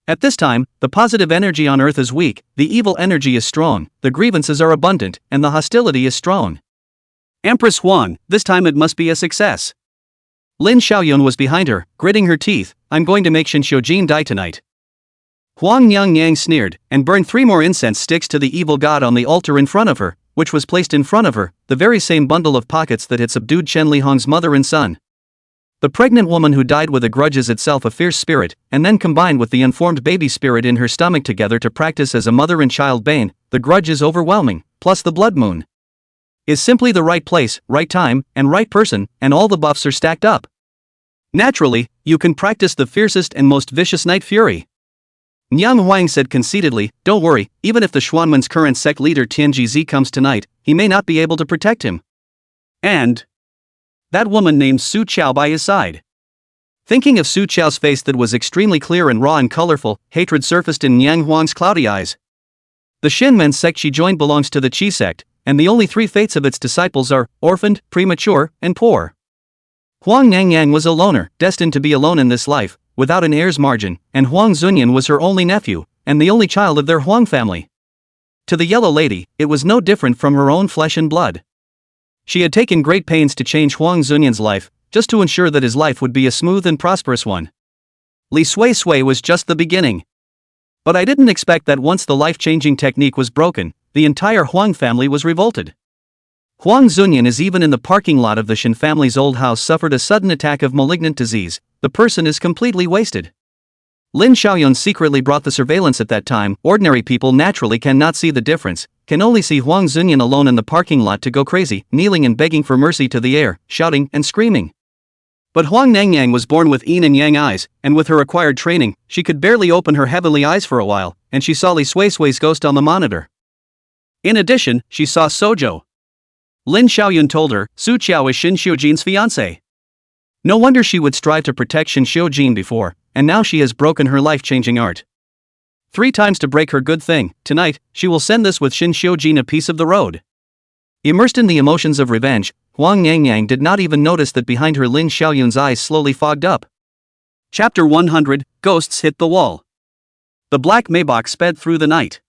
At this time, the positive energy on earth is weak, the evil energy is strong, the grievances are abundant, and the hostility is strong. Empress Huang, this time it must be a success. Lin Xiaoyun was behind her, gritting her teeth, "I'm going to make Shin Xiujin die tonight." Huang Yang sneered, and burned 3 more incense sticks to the evil god on the altar in front of her, which was placed in front of her, the very same bundle of pockets that had subdued Chen Lihong's mother and son. The pregnant woman who died with a grudge is itself a fierce spirit, and then combined with the unformed baby spirit in her stomach together to practice as a mother and child bane, the grudge is overwhelming, plus the blood moon is simply the right place, right time, and right person, and all the buffs are stacked up. Naturally, you can practice the fiercest and most vicious night fury. Nyang Huang said conceitedly, "Don't worry, even if the Xuanmen's current sect leader Tianji comes tonight, he may not be able to protect him." And that woman named Su Qiao by his side. Thinking of Su Qiao's face that was extremely clear and raw and colorful, hatred surfaced in Nyang Huang's cloudy eyes. The Shinmen sect she joined belongs to the Qi sect, and the only 3 fates of its disciples are orphaned, premature, and poor. Huang Nangyang was a loner, destined to be alone in this life, without an heir's margin, and Huang Zunyan was her only nephew, and the only child of their Huang family. To the yellow lady, it was no different from her own flesh and blood. She had taken great pains to change Huang Zunyan's life, just to ensure that his life would be a smooth and prosperous one. Li Sui Sui was just the beginning. But I didn't expect that once the life-changing technique was broken, the entire Huang family was revolted. Huang Zunyan is even in the parking lot of the Shin family's old house suffered a sudden attack of malignant disease, the person is completely wasted. Lin Xiaoyun secretly brought the surveillance at that time, ordinary people naturally cannot see the difference, can only see Huang Zunyan alone in the parking lot to go crazy, kneeling and begging for mercy to the air, shouting and screaming. But Huang Nangyang was born with yin and yang eyes, and with her acquired training, she could barely open her heavenly eyes for a while, and she saw Li Sui Sui's ghost on the monitor. In addition, she saw Sojo. Lin Xiaoyun told her, Su Qiao is Shin Xiujin's fiancé. No wonder she would strive to protect Shin Xiujin before, and now she has broken her life-changing art. 3 times to break her good thing, tonight, she will send this with Shin Xiujin a piece of the road. Immersed in the emotions of revenge, Huang Yangyang did not even notice that behind her Lin Xiaoyun's eyes slowly fogged up. Chapter 100, Ghosts Hit the Wall. The black Maybach sped through the night.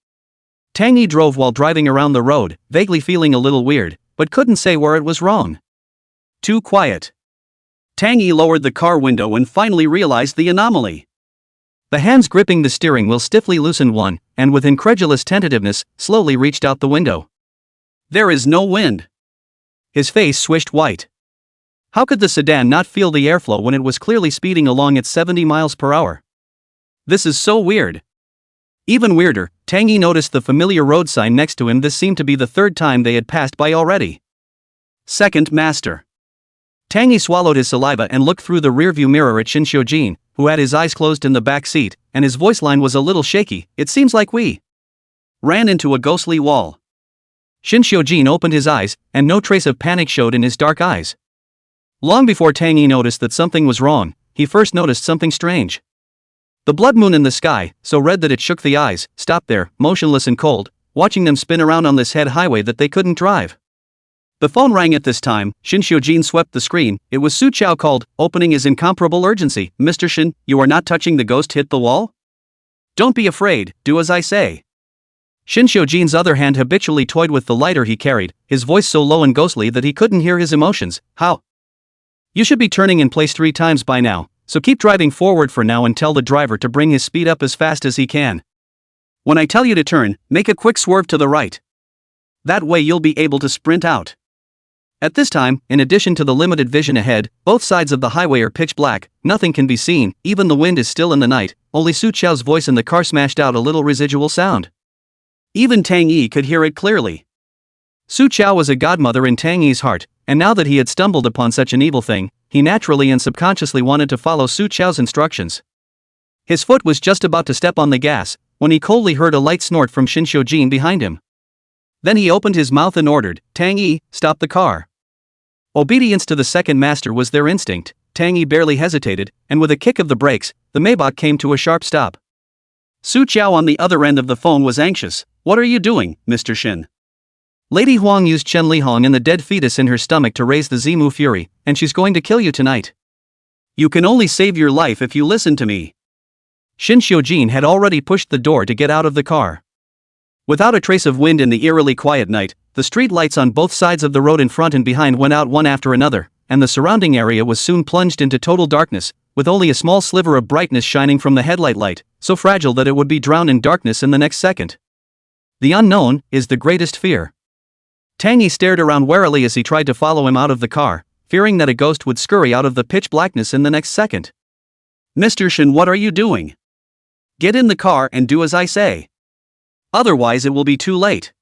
Tang Yi drove while driving around the road, vaguely feeling a little weird, but couldn't say where it was wrong. Too quiet. Tang Yi lowered the car window and finally realized the anomaly. The hands gripping the steering wheel stiffly loosened one, and with incredulous tentativeness, slowly reached out the window. There is no wind. His face swished white. How could the sedan not feel the airflow when it was clearly speeding along at 70 miles per hour? This is so weird. Even weirder, Tang Yi noticed the familiar road sign next to him. This seemed to be the third time they had passed by already. Second master. Tang Yi swallowed his saliva and looked through the rearview mirror at Shin Xiujin, who had his eyes closed in the back seat, and his voice line was a little shaky. It seems like we ran into a ghostly wall. Shin Xiujin opened his eyes, and no trace of panic showed in his dark eyes. Long before Tang Yi noticed that something was wrong, he first noticed something strange. The blood moon in the sky, so red that it shook the eyes, stopped there, motionless and cold, watching them spin around on this head highway that they couldn't drive. The phone rang at this time. Shin Xiujin swept the screen. It was Su Chao called, opening his incomparable urgency. Mr. Shin, you are not touching the ghost hit the wall? Don't be afraid, do as I say. Shin Xiujin's other hand habitually toyed with the lighter he carried, his voice so low and ghostly that he couldn't hear his emotions. How? You should be turning in place 3 times by now, so keep driving forward for now and tell the driver to bring his speed up as fast as he can. When I tell you to turn, make a quick swerve to the right. That way you'll be able to sprint out. At this time, in addition to the limited vision ahead, both sides of the highway are pitch black, nothing can be seen, even the wind is still in the night, only Su Chao's voice in the car smashed out a little residual sound. Even Tang Yi could hear it clearly. Su Chao was a godmother in Tang Yi's heart, and now that he had stumbled upon such an evil thing, he naturally and subconsciously wanted to follow Su Chao's instructions. His foot was just about to step on the gas, when he coldly heard a light snort from Shin Xiujin behind him. Then he opened his mouth and ordered, Tang Yi, stop the car. Obedience to the second master was their instinct. Tang Yi barely hesitated, and with a kick of the brakes, the Maybach came to a sharp stop. Su Chao on the other end of the phone was anxious. What are you doing, Mr. Shin? Lady Huang used Chen Lihong and the dead fetus in her stomach to raise the Zimu fury, and she's going to kill you tonight. You can only save your life if you listen to me. Shin Xiujin had already pushed the door to get out of the car. Without a trace of wind in the eerily quiet night, the street lights on both sides of the road in front and behind went out one after another, and the surrounding area was soon plunged into total darkness, with only a small sliver of brightness shining from the headlight light, so fragile that it would be drowned in darkness in the next second. The unknown is the greatest fear. Tang Yi stared around warily as he tried to follow him out of the car, fearing that a ghost would scurry out of the pitch blackness in the next second. Mr. Shin, what are you doing? Get in the car and do as I say. Otherwise it will be too late.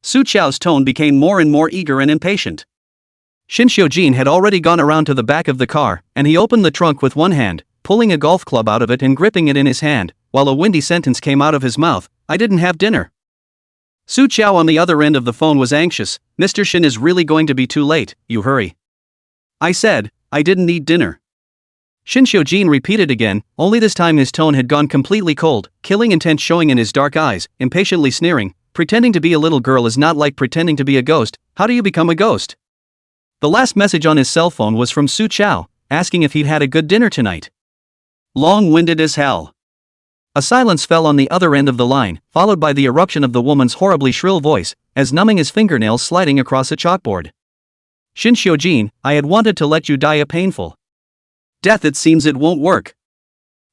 Su Chao's tone became more and more eager and impatient. Shin Xiujin had already gone around to the back of the car, and he opened the trunk with one hand, pulling a golf club out of it and gripping it in his hand, while a windy sentence came out of his mouth, I didn't have dinner. Su Chao on the other end of the phone was anxious. Mr. Shin is really going to be too late, you hurry. I said, I didn't eat dinner. Shin Xiujin repeated again, only this time his tone had gone completely cold, killing intent showing in his dark eyes, impatiently sneering, pretending to be a little girl is not like pretending to be a ghost, how do you become a ghost? The last message on his cell phone was from Su Chao, asking if he'd had a good dinner tonight. Long-winded as hell. A silence fell on the other end of the line, followed by the eruption of the woman's horribly shrill voice, as numbing his fingernails sliding across a chalkboard. Shin Xiujin, I had wanted to let you die a painful death. It seems it won't work.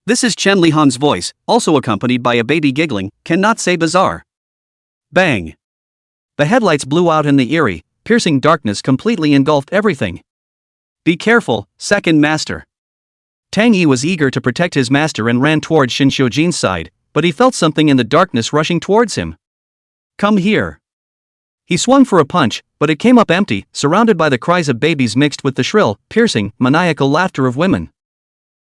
This is Chen Lihong's voice, also accompanied by a baby giggling, cannot say bizarre. Bang! The headlights blew out and the eerie, piercing darkness completely engulfed everything. Be careful, second master. Tang Yi was eager to protect his master and ran towards Shin Xiujin's side, but he felt something in the darkness rushing towards him. Come here. He swung for a punch, but it came up empty, surrounded by the cries of babies mixed with the shrill, piercing, maniacal laughter of women.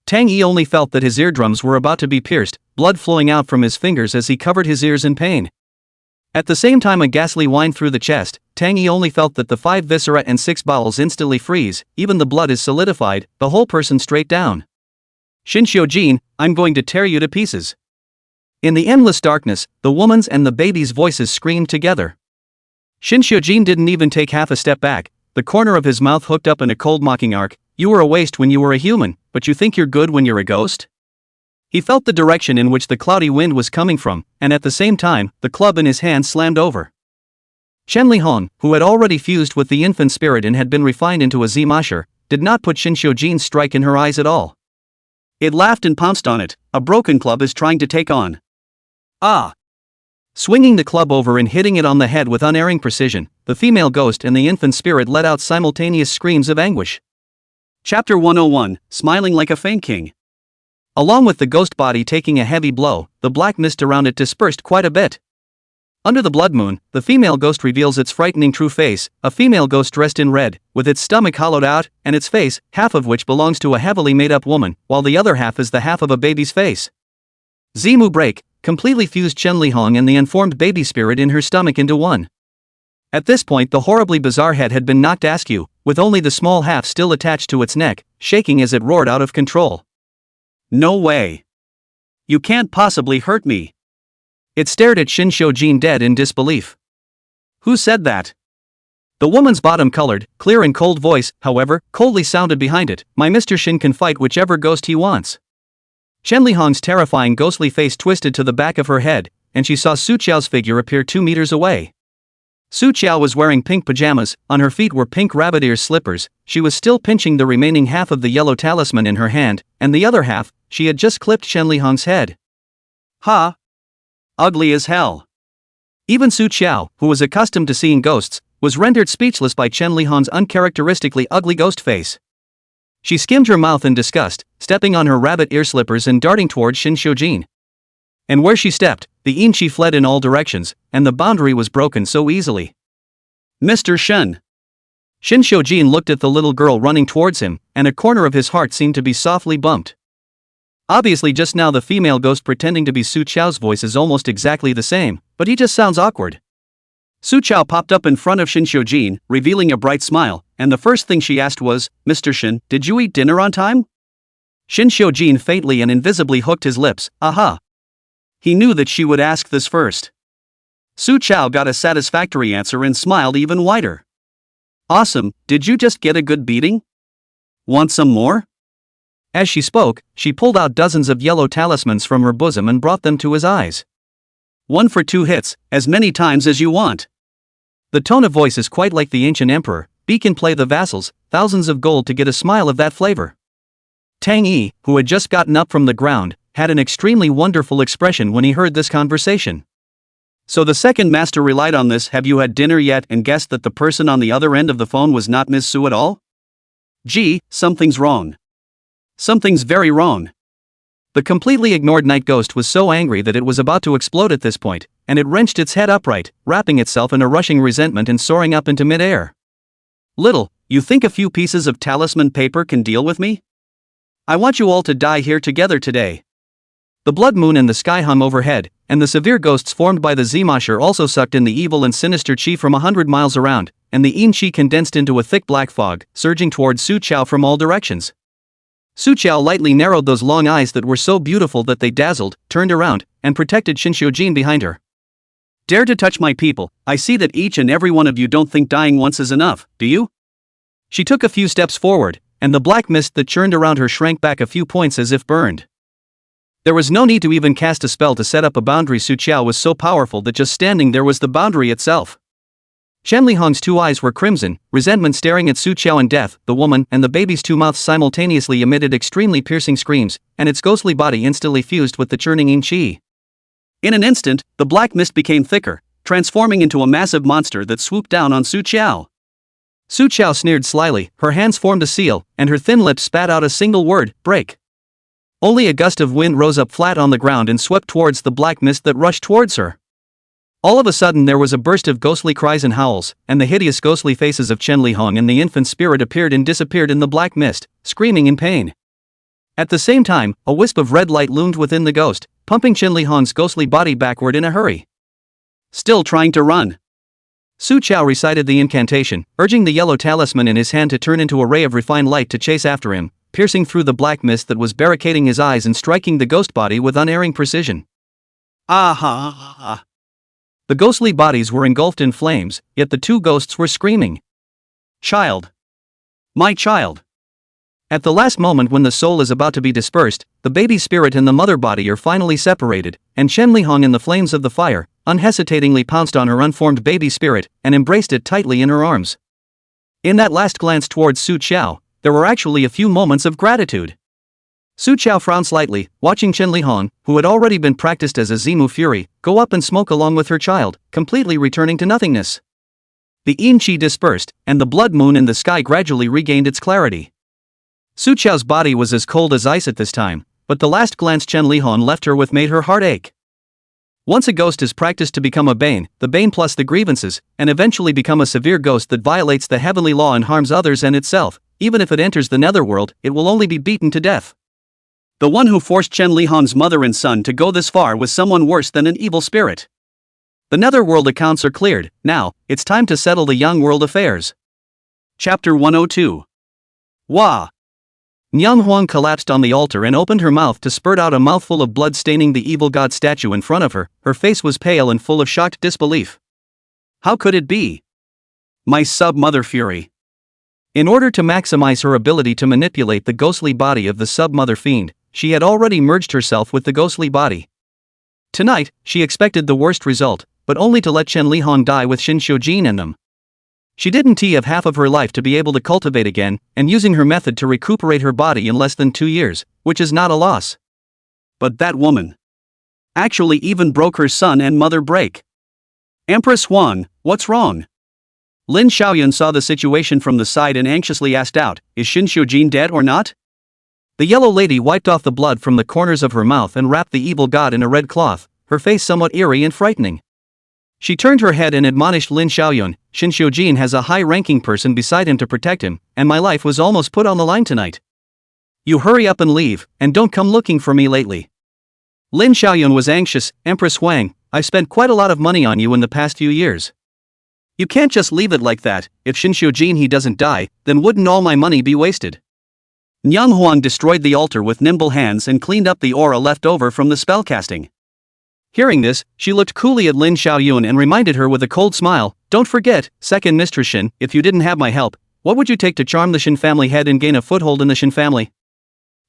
Tang Yi only felt that his eardrums were about to be pierced, blood flowing out from his fingers as he covered his ears in pain. At the same time a ghastly whine through the chest, Tang Yi only felt that the 5 viscera and 6 bowels instantly freeze, even the blood is solidified, the whole person straight down. Shin Xiujin, I'm going to tear you to pieces. In the endless darkness, the woman's and the baby's voices screamed together. Shin Xiujin didn't even take half a step back, the corner of his mouth hooked up in a cold mocking arc. You were a waste when you were a human, but you think you're good when you're a ghost? He felt the direction in which the cloudy wind was coming from, and at the same time, the club in his hand slammed over. Chen Lihong, who had already fused with the infant spirit and had been refined into a Zimasher, did not put Shin Xiujin's strike in her eyes at all. It laughed and pounced on it. A broken club is trying to take on. Ah! Swinging the club over and hitting it on the head with unerring precision, the female ghost and the infant spirit let out simultaneous screams of anguish. Chapter 101, Smiling Like a Faint King. Along with the ghost body taking a heavy blow, the black mist around it dispersed quite a bit. Under the blood moon, the female ghost reveals its frightening true face, a female ghost dressed in red, with its stomach hollowed out, and its face, half of which belongs to a heavily made-up woman, while the other half is the half of a baby's face. Zimu break, completely fused Chenlihong and the unformed baby spirit in her stomach into one. At this point the horribly bizarre head had been knocked askew, with only the small half still attached to its neck, shaking as it roared out of control. "No way! You can't possibly hurt me!" It stared at Shin Shojin dead in disbelief. "Who said that?" The woman's bottom-colored, clear and cold voice, however, coldly sounded behind it. "My Mr. Shin can fight whichever ghost he wants." Chenlihong's terrifying ghostly face twisted to the back of her head, and she saw Su Qiao's figure appear 2 meters away. Su Qiao was wearing pink pajamas, on her feet were pink rabbit ear slippers, she was still pinching the remaining half of the yellow talisman in her hand, and the other half, she had just clipped Chenlihong's head. Ha! Ugly as hell. Even Su Qiao, who was accustomed to seeing ghosts, was rendered speechless by Chenlihong's uncharacteristically ugly ghost face. She skimmed her mouth in disgust, stepping on her rabbit ear slippers and darting toward Shin Shojin. And where she stepped, the Inchi fled in all directions, and the boundary was broken so easily. "Mr. Shin." Shin Shojin looked at the little girl running towards him, and a corner of his heart seemed to be softly bumped. Obviously just now the female ghost pretending to be Su Qiao's voice is almost exactly the same, but he just sounds awkward. Su Qiao popped up in front of Shin Shojin, revealing a bright smile, and the first thing she asked was, "Mr. Shin, did you eat dinner on time?" Shin Shojin faintly and invisibly hooked his lips. Aha! He knew that she would ask this first. Su Qiao got a satisfactory answer and smiled even wider. "Awesome, did you just get a good beating? Want some more?" As she spoke, she pulled out dozens of yellow talismans from her bosom and brought them to his eyes. "1 for 2 hits, as many times as you want." The tone of voice is quite like the ancient emperor. "Be can play the vassals, thousands of gold to get a smile of that flavor." Tang Yi, who had just gotten up from the ground, had an extremely wonderful expression when he heard this conversation. "So the second master relied on this. Have you had dinner yet and guessed that the person on the other end of the phone was not Ms. Su at all? Gee, something's wrong. Something's very wrong." The completely ignored night ghost was so angry that it was about to explode at this point, and it wrenched its head upright, wrapping itself in a rushing resentment and soaring up into mid-air. "Little, you think a few pieces of talisman paper can deal with me? I want you all to die here together today." The blood moon and the sky hung overhead, and the severe ghosts formed by the Zimasher also sucked in the evil and sinister chi from 100 miles around, and the Yin chi condensed into a thick black fog, surging toward Su Qiao from all directions. Su Qiao lightly narrowed those long eyes that were so beautiful that they dazzled, turned around, and protected Shin Shojin behind her. "Dare to touch my people, I see that each and every one of you don't think dying once is enough, do you?" She took a few steps forward, and the black mist that churned around her shrank back a few points as if burned. There was no need to even cast a spell to set up a boundary. Su Qiao was so powerful that just standing there was the boundary itself. Chenlihong's 2 eyes were crimson, resentment staring at Su Qiao and death. The woman and the baby's 2 mouths simultaneously emitted extremely piercing screams, and its ghostly body instantly fused with the churning Yin Qi. In an instant, the black mist became thicker, transforming into a massive monster that swooped down on Su Qiao. Su Qiao sneered slyly, her hands formed a seal, and her thin lips spat out a single word, "Break." Only a gust of wind rose up flat on the ground and swept towards the black mist that rushed towards her. All of a sudden there was a burst of ghostly cries and howls, and the hideous ghostly faces of Chenlihong and the infant spirit appeared and disappeared in the black mist, screaming in pain. At the same time, a wisp of red light loomed within the ghost, pumping Chenlihong's ghostly body backward in a hurry. "Still trying to run?" Su Qiao recited the incantation, urging the yellow talisman in his hand to turn into a ray of refined light to chase after him, piercing through the black mist that was barricading his eyes and striking the ghost body with unerring precision. "Aha!" The ghostly bodies were engulfed in flames, yet the 2 ghosts were screaming. "Child! My child!" At the last moment when the soul is about to be dispersed, the baby spirit and the mother body are finally separated, and Chenlihong in the flames of the fire, unhesitatingly pounced on her unformed baby spirit, and embraced it tightly in her arms. In that last glance towards Su Qiao, there were actually a few moments of gratitude. Su Qiao frowned slightly, watching Chenlihong, who had already been practiced as a Zimu Fury, go up and smoke along with her child, completely returning to nothingness. The Yin Qi dispersed, and the blood moon in the sky gradually regained its clarity. Su Qiao's body was as cold as ice at this time, but the last glance Chen Lihong left her with made her heart ache. Once a ghost is practiced to become a bane, the bane plus the grievances, and eventually become a severe ghost that violates the heavenly law and harms others and itself, even if it enters the netherworld, it will only be beaten to death. The one who forced Chen Lihong's mother and son to go this far was someone worse than an evil spirit. The netherworld accounts are cleared, now, it's time to settle the young world affairs. Chapter 102. Wah! Nyang Huang collapsed on the altar and opened her mouth to spurt out a mouthful of blood staining the evil god statue in front of her. Her face was pale and full of shocked disbelief. How could it be? My sub-mother fury. In order to maximize her ability to manipulate the ghostly body of the sub-mother fiend, she had already merged herself with the ghostly body. Tonight, she expected the worst result, but only to let Chen Lihong die with Xin Xiujin in them. She didn't have half of her life to be able to cultivate again, and using her method to recuperate her body in less than 2 years, which is not a loss. But that woman actually even broke her son and mother break. Empress Huang, what's wrong? Lin Xiaoyun saw the situation from the side and anxiously asked out, is Xin Xiujin dead or not? The yellow lady wiped off the blood from the corners of her mouth and wrapped the evil god in a red cloth, her face somewhat eerie and frightening. She turned her head and admonished Lin Xiaoyun, Xin Xiujin has a high-ranking person beside him to protect him, and my life was almost put on the line tonight. You hurry up and leave, and don't come looking for me lately. Lin Xiaoyun was anxious. Empress Huang, I've spent quite a lot of money on you in the past few years. You can't just leave it like that. If Xin Xiujin he doesn't die, then wouldn't all my money be wasted? Nyang Huang destroyed the altar with nimble hands and cleaned up the aura left over from the spellcasting. Hearing this, she looked coolly at Lin Xiaoyun and reminded her with a cold smile, don't forget, second Mistress Xin, if you didn't have my help, what would you take to charm the Xin family head and gain a foothold in the Xin family?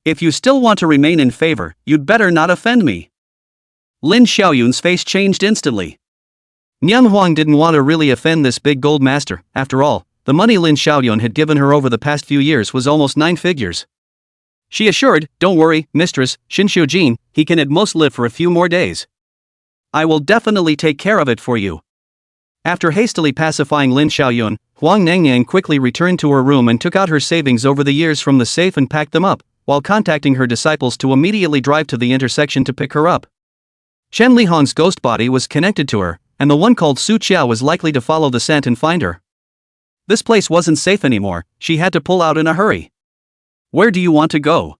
If you still want to remain in favor, you'd better not offend me. Lin Xiaoyun's face changed instantly. Nyang Huang didn't want to really offend this big gold master. After all, the money Lin Xiaoyun had given her over the past few years was almost 9 figures. She assured, don't worry, mistress, Xin Xiujin, he can at most live for a few more days. I will definitely take care of it for you. After hastily pacifying Lin Xiaoyun, Huang Nangyang quickly returned to her room and took out her savings over the years from the safe and packed them up, while contacting her disciples to immediately drive to the intersection to pick her up. Chen Lihong's ghost body was connected to her, and the one called Su Qiao was likely to follow the scent and find her. This place wasn't safe anymore, she had to pull out in a hurry. Where do you want to go?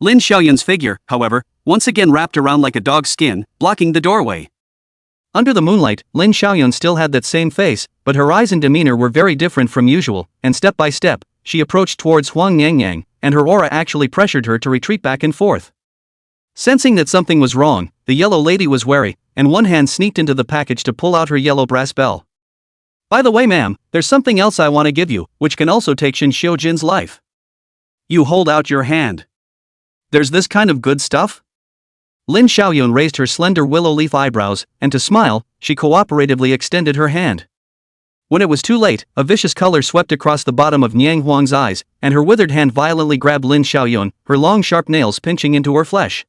Lin Xiaoyun's figure, however, once again wrapped around like a dog's skin, blocking the doorway. Under the moonlight, Lin Xiaoyun still had that same face, but her eyes and demeanor were very different from usual, and step by step, she approached towards Huang Yangyang, and her aura actually pressured her to retreat back and forth. Sensing that something was wrong, the yellow lady was wary, and one hand sneaked into the package to pull out her yellow brass bell. By the way, ma'am, there's something else I want to give you, which can also take Xin Xiujin's life. You hold out your hand. There's this kind of good stuff? Lin Xiaoyun raised her slender willow leaf eyebrows, and to smile, she cooperatively extended her hand. When it was too late, a vicious color swept across the bottom of Nyang Huang's eyes, and her withered hand violently grabbed Lin Xiaoyun, her long sharp nails pinching into her flesh.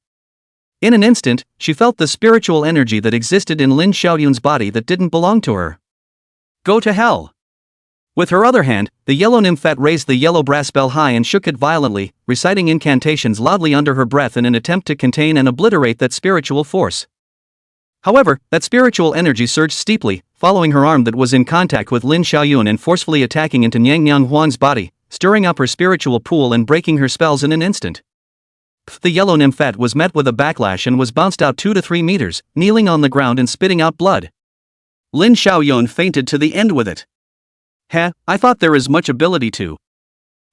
In an instant, she felt the spiritual energy that existed in Lin Xiaoyun's body that didn't belong to her. Go to hell! With her other hand, the yellow nymphette raised the yellow brass bell high and shook it violently, reciting incantations loudly under her breath in an attempt to contain and obliterate that spiritual force. However, that spiritual energy surged steeply, following her arm that was in contact with Lin Xiaoyun and forcefully attacking into Nyang Huang's body, stirring up her spiritual pool and breaking her spells in an instant. The yellow nymphette was met with a backlash and was bounced out 2 to 3 meters, kneeling on the ground and spitting out blood. Lin Xiaoyun fainted to the end with it. I thought there is much ability to.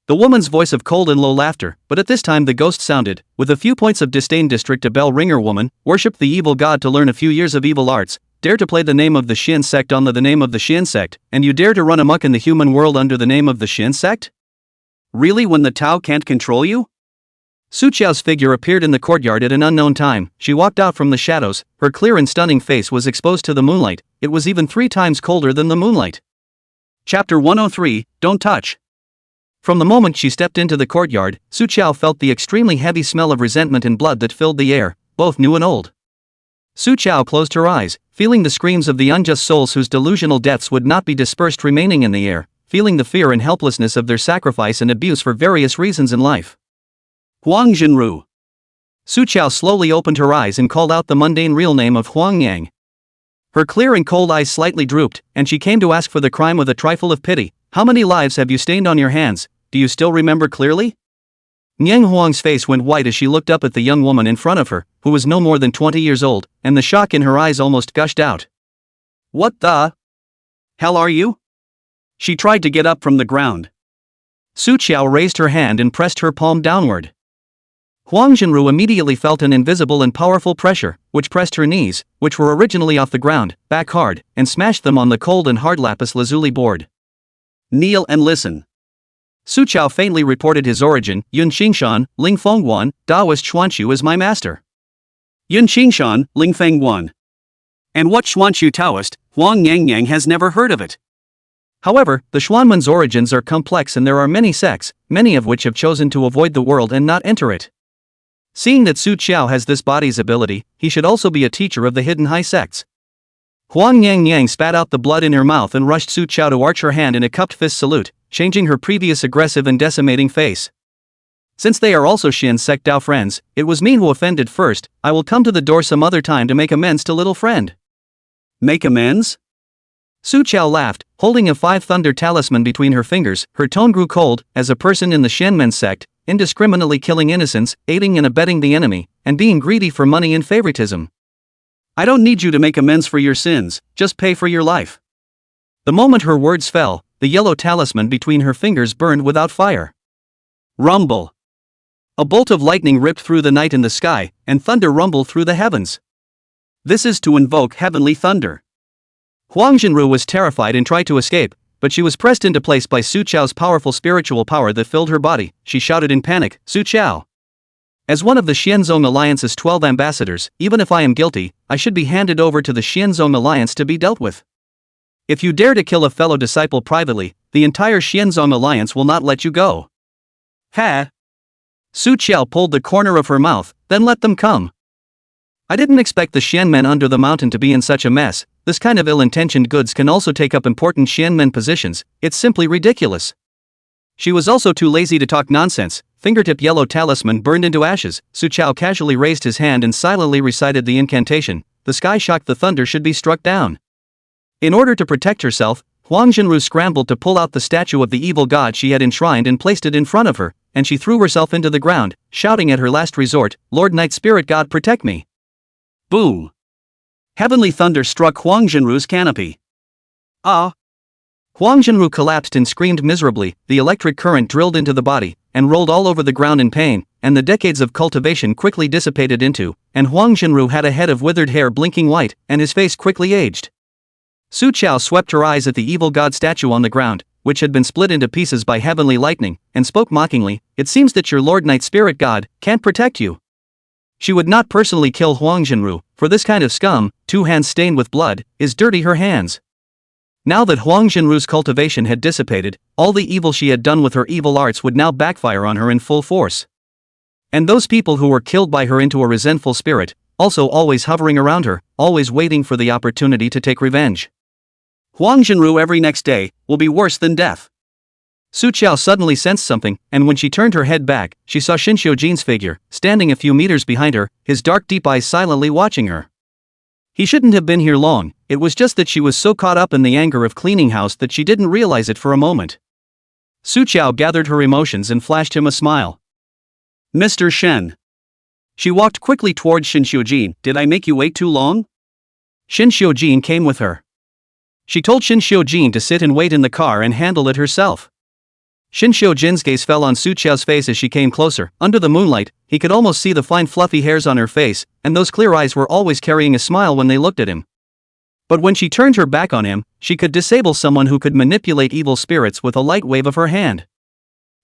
The woman's voice of cold and low laughter, but at this time the ghost sounded, with a few points of disdain. District a bell ringer woman, worshipped the evil god to learn a few years of evil arts, dare to play the name of the Xian sect on the name of the Xian sect, and you dare to run amok in the human world under the name of the Xian sect? Really, when the Tao can't control you? Su Qiao's figure appeared in the courtyard at an unknown time. She walked out from the shadows, her clear and stunning face was exposed to the moonlight, it was even 3 times colder than the moonlight. Chapter 103, Don't Touch. From the moment she stepped into the courtyard, Su Qiao felt the extremely heavy smell of resentment and blood that filled the air, both new and old. Su Qiao closed her eyes, feeling the screams of the unjust souls whose delusional deaths would not be dispersed remaining in the air, feeling the fear and helplessness of their sacrifice and abuse for various reasons in life. Huang Jinru. Su Chao slowly opened her eyes and called out the mundane real name of Huang Yang. Her clear and cold eyes slightly drooped, and she came to ask for the crime with a trifle of pity. How many lives have you stained on your hands? Do you still remember clearly? Niang Huang's face went white as she looked up at the young woman in front of her, who was no more than 20 years old, and the shock in her eyes almost gushed out. What the hell are you? She tried to get up from the ground. Su Chao raised her hand and pressed her palm downward. Huang Jinru immediately felt an invisible and powerful pressure, which pressed her knees, which were originally off the ground, back hard, and smashed them on the cold and hard lapis lazuli board. Kneel and listen. Su Chao faintly reported his origin. Yun Qingshan, Ling Fengguan, Daoist Xuanchu is my master. Yun Qingshan, Ling Fengguan. And what Xuanchu Taoist? Huang Yang has never heard of it. However, the Xuanman's origins are complex and there are many sects, many of which have chosen to avoid the world and not enter it. Seeing that Su Chao has this body's ability, he should also be a teacher of the hidden high sects. Huang Yang spat out the blood in her mouth and rushed Su Chao to arch her hand in a cupped fist salute, changing her previous aggressive and decimating face. Since they are also Shin sect Dao friends, it was me who offended first. I will come to the door some other time to make amends to little friend. Make amends? Su Chao laughed, holding a five thunder talisman between her fingers. Her tone grew cold, as a person in the Shenmen sect, indiscriminately killing innocents, aiding and abetting the enemy, and being greedy for money and favoritism. I don't need you to make amends for your sins, just pay for your life. The moment her words fell, the yellow talisman between her fingers burned without fire. Rumble. A bolt of lightning ripped through the night in the sky, and thunder rumbled through the heavens. This is to invoke heavenly thunder. Huang Jinru was terrified and tried to escape, but she was pressed into place by Su Chao's powerful spiritual power that filled her body. She shouted in panic, Su Chao! As one of the Xianzong Alliance's 12 ambassadors, even if I am guilty, I should be handed over to the Xianzong Alliance to be dealt with. If you dare to kill a fellow disciple privately, the entire Xianzong Alliance will not let you go. Ha! Su Chao pulled the corner of her mouth, then let them come. I didn't expect the Xianmen under the mountain to be in such a mess. This kind of ill-intentioned goods can also take up important Xianmen positions. It's simply ridiculous. She was also too lazy to talk nonsense. Fingertip yellow talisman burned into ashes. Su Chao casually raised his hand and silently recited the incantation. The sky shocked, the thunder should be struck down. In order to protect herself, Huang Jinru scrambled to pull out the statue of the evil god she had enshrined and placed it in front of her, and she threw herself into the ground, shouting at her last resort, Lord Night Spirit God protect me. Boom! Heavenly thunder struck Huang Jinru's canopy. Ah! Huang Jinru collapsed and screamed miserably. The electric current drilled into the body, and rolled all over the ground in pain, and the decades of cultivation quickly dissipated into, and Huang Jinru had a head of withered hair blinking white, and his face quickly aged. Su Chao swept her eyes at the evil god statue on the ground, which had been split into pieces by heavenly lightning, and spoke mockingly, it seems that your Lord Night Spirit God can't protect you. She would not personally kill Huang Jinru, for this kind of scum, 2 hands stained with blood, is dirty her hands. Now that Huang Jinru's cultivation had dissipated, all the evil she had done with her evil arts would now backfire on her in full force. And those people who were killed by her into a resentful spirit, also always hovering around her, always waiting for the opportunity to take revenge. Huang Jinru every next day will be worse than death. Su Chao suddenly sensed something, and when she turned her head back, she saw Shin Xiujin's figure, standing a few meters behind her, his dark deep eyes silently watching her. He shouldn't have been here long, it was just that she was so caught up in the anger of cleaning house that she didn't realize it for a moment. Su Chao gathered her emotions and flashed him a smile. Mr. Shen. She walked quickly towards Shin Xiujin. Did I make you wait too long? Shin Xiujin came with her. She told Shin Xiujin to sit and wait in the car and handle it herself. Shin Xiujin's gaze fell on Su Chao's face as she came closer. Under the moonlight, he could almost see the fine fluffy hairs on her face, and those clear eyes were always carrying a smile when they looked at him. But when she turned her back on him, she could disable someone who could manipulate evil spirits with a light wave of her hand.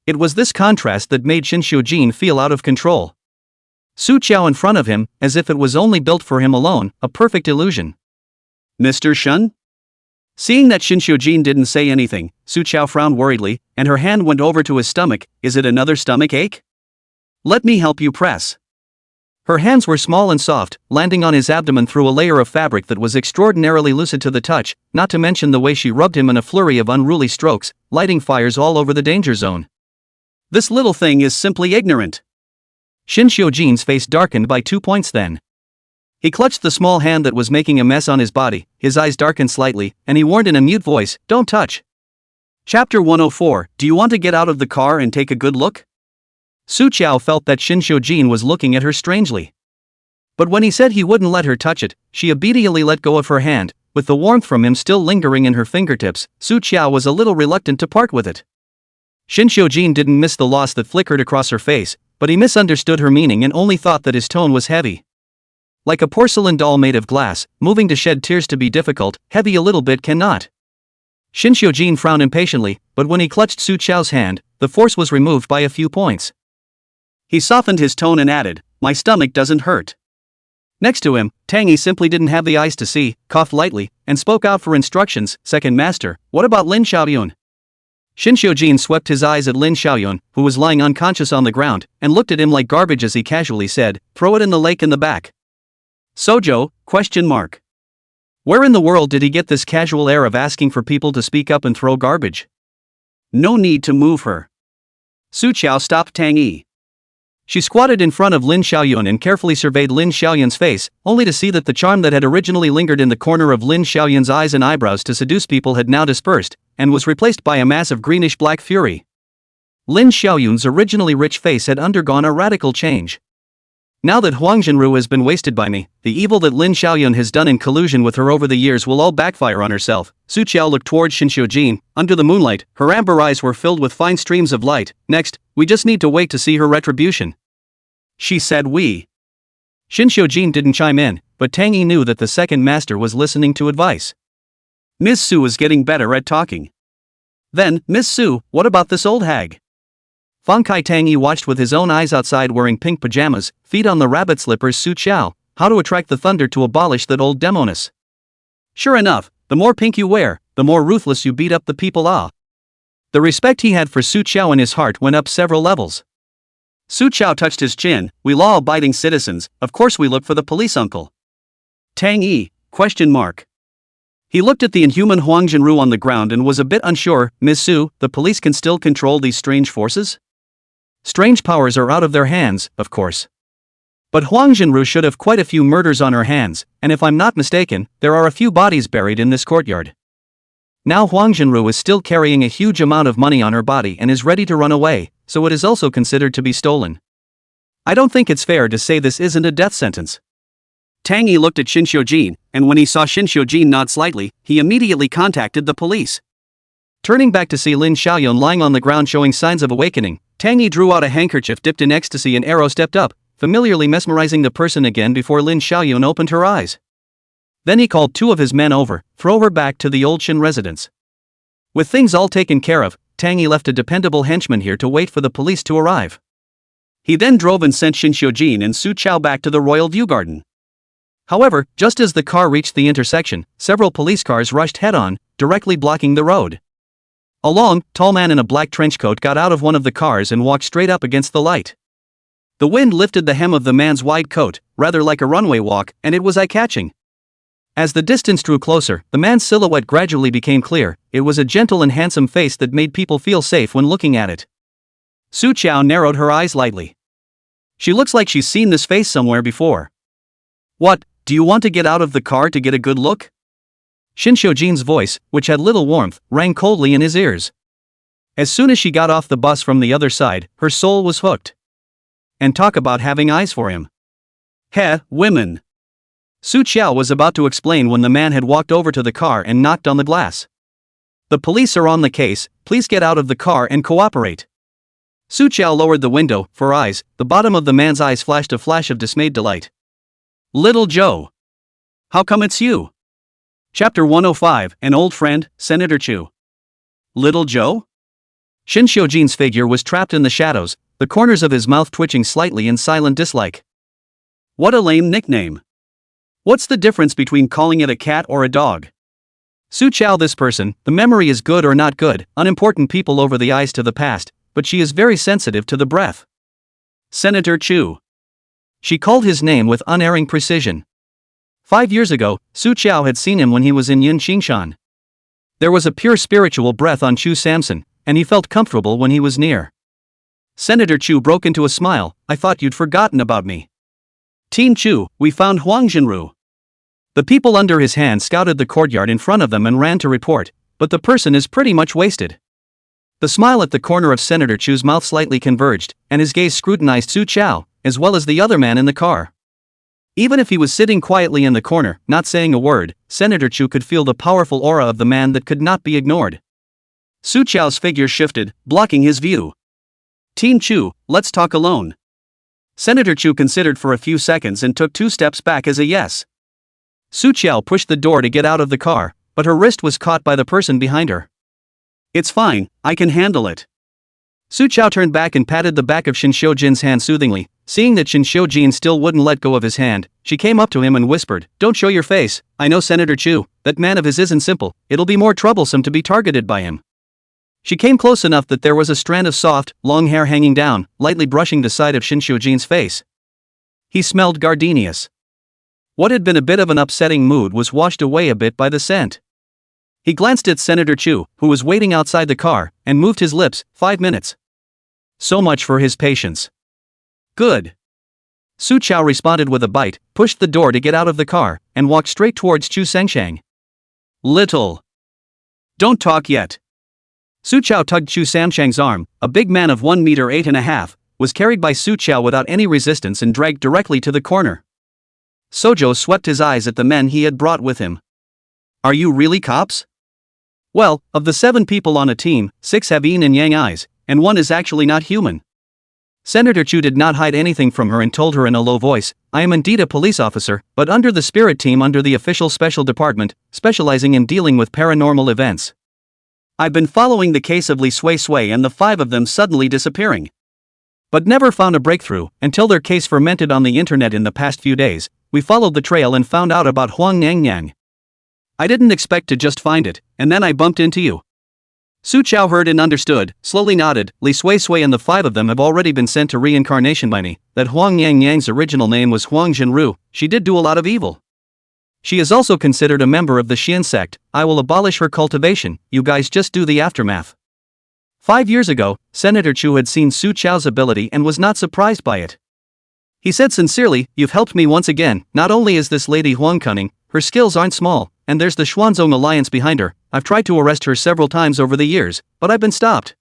It was this contrast that made Shin Xiujin feel out of control. Su Chao in front of him, as if it was only built for him alone, a perfect illusion. Mr. Shun? Seeing that Shin Xiujin didn't say anything, Su Chao frowned worriedly, and her hand went over to his stomach. Is it another stomach ache? Let me help you press. Her hands were small and soft, landing on his abdomen through a layer of fabric that was extraordinarily lucid to the touch, not to mention the way she rubbed him in a flurry of unruly strokes, lighting fires all over the danger zone. This little thing is simply ignorant. Shin Xiujin's face darkened by 2 points then. He clutched the small hand that was making a mess on his body, his eyes darkened slightly, and he warned in a mute voice, "Don't touch." Chapter 104, Do you want to get out of the car and take a good look? Su Qiao felt that Shin Xiujin was looking at her strangely. But when he said he wouldn't let her touch it, she obediently let go of her hand. With the warmth from him still lingering in her fingertips, Su Qiao was a little reluctant to part with it. Shin Xiujin didn't miss the loss that flickered across her face, but he misunderstood her meaning and only thought that his tone was heavy. Like a porcelain doll made of glass, moving to shed tears to be difficult, heavy a little bit cannot. Shin Xiujin frowned impatiently, but when he clutched Su Qiao's hand, the force was removed by a few points. He softened his tone and added, "My stomach doesn't hurt." Next to him, Tang Yi simply didn't have the eyes to see, coughed lightly, and spoke out for instructions. "Second master, what about Lin Xiaoyun?" Shin Xiujin swept his eyes at Lin Xiaoyun, who was lying unconscious on the ground, and looked at him like garbage as he casually said, "Throw it in the lake in the back." Sojo? Where in the world did he get this casual air of asking for people to speak up and throw garbage? No need to move her. Su Qiao stopped Tang Yi. She squatted in front of Lin Xiaoyun and carefully surveyed Lin Xiaoyun's face, only to see that the charm that had originally lingered in the corner of Lin Xiaoyun's eyes and eyebrows to seduce people had now dispersed, and was replaced by a mass of greenish-black fury. Lin Xiaoyun's originally rich face had undergone a radical change. Now that Huang Zhenru has been wasted by me, the evil that Lin Xiaoyun has done in collusion with her over the years will all backfire on herself. Su Qiao looked towards Shin Xiujin. Under the moonlight, her amber eyes were filled with fine streams of light. "Next, we just need to wait to see her retribution." She said we. Shin Xiujin didn't chime in, but Tang Yi knew that the second master was listening to advice. Ms. Su is getting better at talking. Then, Ms. Su, what about this old hag? Fang Kai Tang Yi watched with his own eyes outside wearing pink pajamas, feet on the rabbit slippers. Su Qiao, how to attract the thunder to abolish that old demoness. Sure enough, the more pink you wear, the more ruthless you beat up the people. The respect he had for Su Qiao in his heart went up several levels. Su Qiao touched his chin. "We law-abiding citizens, of course we look for the police uncle." Tang Yi? He looked at the inhuman Huang Zhenru on the ground and was a bit unsure. "Ms. Su, the police can still control these strange forces?" Strange powers are out of their hands, of course. But Huang Zhenru should have quite a few murders on her hands, and if I'm not mistaken, there are a few bodies buried in this courtyard. Now Huang Zhenru is still carrying a huge amount of money on her body and is ready to run away, so it is also considered to be stolen. I don't think it's fair to say this isn't a death sentence. Tang Yi looked at Shin Xiujin, and when he saw Shin Xiujin nod slightly, he immediately contacted the police. Turning back to see Lin Xiaoyun lying on the ground showing signs of awakening, Tang Yi drew out a handkerchief dipped in ecstasy and arrow stepped up, familiarly mesmerizing the person again before Lin Xiaoyun opened her eyes. Then he called 2 of his men over, throw her back to the old Shin residence. With things all taken care of, Tang Yi left a dependable henchman here to wait for the police to arrive. He then drove and sent Shin Xiujin and Su Qiao back to the Royal View Garden. However, just as the car reached the intersection, several police cars rushed head-on, directly blocking the road. A long, tall man in a black trench coat got out of one of the cars and walked straight up against the light. The wind lifted the hem of the man's wide coat, rather like a runway walk, and it was eye-catching. As the distance drew closer, the man's silhouette gradually became clear. It was a gentle and handsome face that made people feel safe when looking at it. Su Qiao narrowed her eyes lightly. She looks like she's seen this face somewhere before. What, do you want to get out of the car to get a good look? Shin Xiujin's voice, which had little warmth, rang coldly in his ears. As soon as she got off the bus from the other side, her soul was hooked. And talk about having eyes for him. Heh, women. Su Qiao was about to explain when the man had walked over to the car and knocked on the glass. The police are on the case, please get out of the car and cooperate. Su Qiao lowered the window. For eyes, the bottom of the man's eyes flashed a flash of dismayed delight. Little Joe. How come it's you? Chapter 105, An Old Friend, Senator Chu. Little Joe? Shin Xiujin's figure was trapped in the shadows, the corners of his mouth twitching slightly in silent dislike. What a lame nickname. What's the difference between calling it a cat or a dog? Su Qiao, this person, the memory is good or not good, unimportant people over the eyes to the past, but she is very sensitive to the breath. Senator Chu. She called his name with unerring precision. 5 years ago, Su Chao had seen him when he was in Yun Qingshan. There was a pure spiritual breath on Chu Samson, and he felt comfortable when he was near. Senator Chu broke into a smile. I thought you'd forgotten about me. Team Chu, we found Huang Jinru. The people under his hand scouted the courtyard in front of them and ran to report, but the person is pretty much wasted. The smile at the corner of Senator Chu's mouth slightly converged, and his gaze scrutinized Su Chao, as well as the other man in the car. Even if he was sitting quietly in the corner, not saying a word, Senator Chu could feel the powerful aura of the man that could not be ignored. Su Chao's figure shifted, blocking his view. Team Chu, let's talk alone. Senator Chu considered for a few seconds and took 2 steps back as a yes. Su Chao pushed the door to get out of the car, but her wrist was caught by the person behind her. It's fine, I can handle it. Su Chao turned back and patted the back of Shinshou Jin's hand soothingly. Seeing that Shinshou Jin still wouldn't let go of his hand, she came up to him and whispered, Don't show your face, I know Senator Chu, that man of his isn't simple, it'll be more troublesome to be targeted by him. She came close enough that there was a strand of soft, long hair hanging down, lightly brushing the side of Shinshou Jin's face. He smelled gardenias. What had been a bit of an upsetting mood was washed away a bit by the scent. He glanced at Senator Chu, who was waiting outside the car, and moved his lips. 5 minutes. So much for his patience. Good. Su Chao responded with a bite, pushed the door to get out of the car, and walked straight towards Chu Sengshang. Little. Don't talk yet. Su Chao tugged Chu Samshang's arm. A big man of 1 meter 8.5, was carried by Su Chao without any resistance and dragged directly to the corner. Sojo swept his eyes at the men he had brought with him. Are you really cops? Well, of the 7 people on a team, 6 have yin and yang eyes, and 1 is actually not human. Senator Chu did not hide anything from her and told her in a low voice, I am indeed a police officer, but under the spirit team under the official special department, specializing in dealing with paranormal events. I've been following the case of Li Sui Sui and the 5 of them suddenly disappearing. But never found a breakthrough, until their case fermented on the internet in the past few days. We followed the trail and found out about Huang Nyang. I didn't expect to just find it, and then I bumped into you. Su Chao heard and understood, slowly nodded. Li Sui Sui and the 5 of them have already been sent to reincarnation by me. That Huang Nyang's original name was Huang Jinru. She did do a lot of evil. She is also considered a member of the Xian sect. I will abolish her cultivation, you guys just do the aftermath. 5 years ago, Senator Chu had seen Su Chao's ability and was not surprised by it. He said sincerely, You've helped me once again. Not only is this lady Huang cunning, her skills aren't small, and there's the Xuanzong Alliance behind her. I've tried to arrest her several times over the years, but I've been stopped.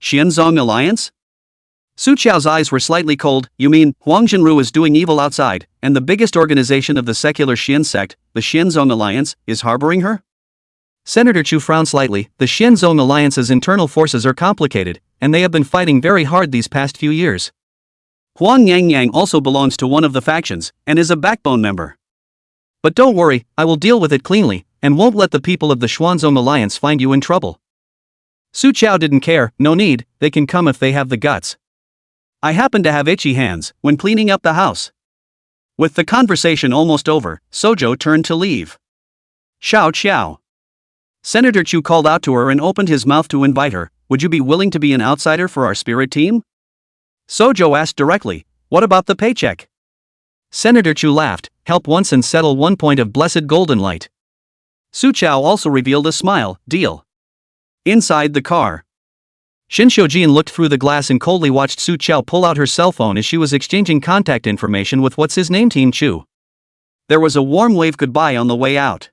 Xuanzong Alliance? Su Chao's eyes were slightly cold. You mean, Huang Jinru is doing evil outside, and the biggest organization of the secular Xian sect, the Xuanzong Alliance, is harboring her? Senator Chu frowned slightly. The Xuanzong Alliance's internal forces are complicated, and they have been fighting very hard these past few years. Huang Yang also belongs to one of the factions, and is a backbone member. But don't worry, I will deal with it cleanly, and won't let the people of the Xuanzong Alliance find you in trouble. Su Chao didn't care. No need, they can come if they have the guts. I happen to have itchy hands when cleaning up the house. With the conversation almost over, Sojo turned to leave. Xiao Xiao. Senator Chu called out to her and opened his mouth to invite her. Would you be willing to be an outsider for our spirit team? Sojo asked directly, what about the paycheck? Senator Chu laughed, help once and settle 1 point of blessed golden light. Su Chao also revealed a smile, deal. Inside the car. Shinshou Jin looked through the glass and coldly watched Su Chao pull out her cell phone as she was exchanging contact information with what's-his-name Team Chu. There was a warm wave goodbye on the way out.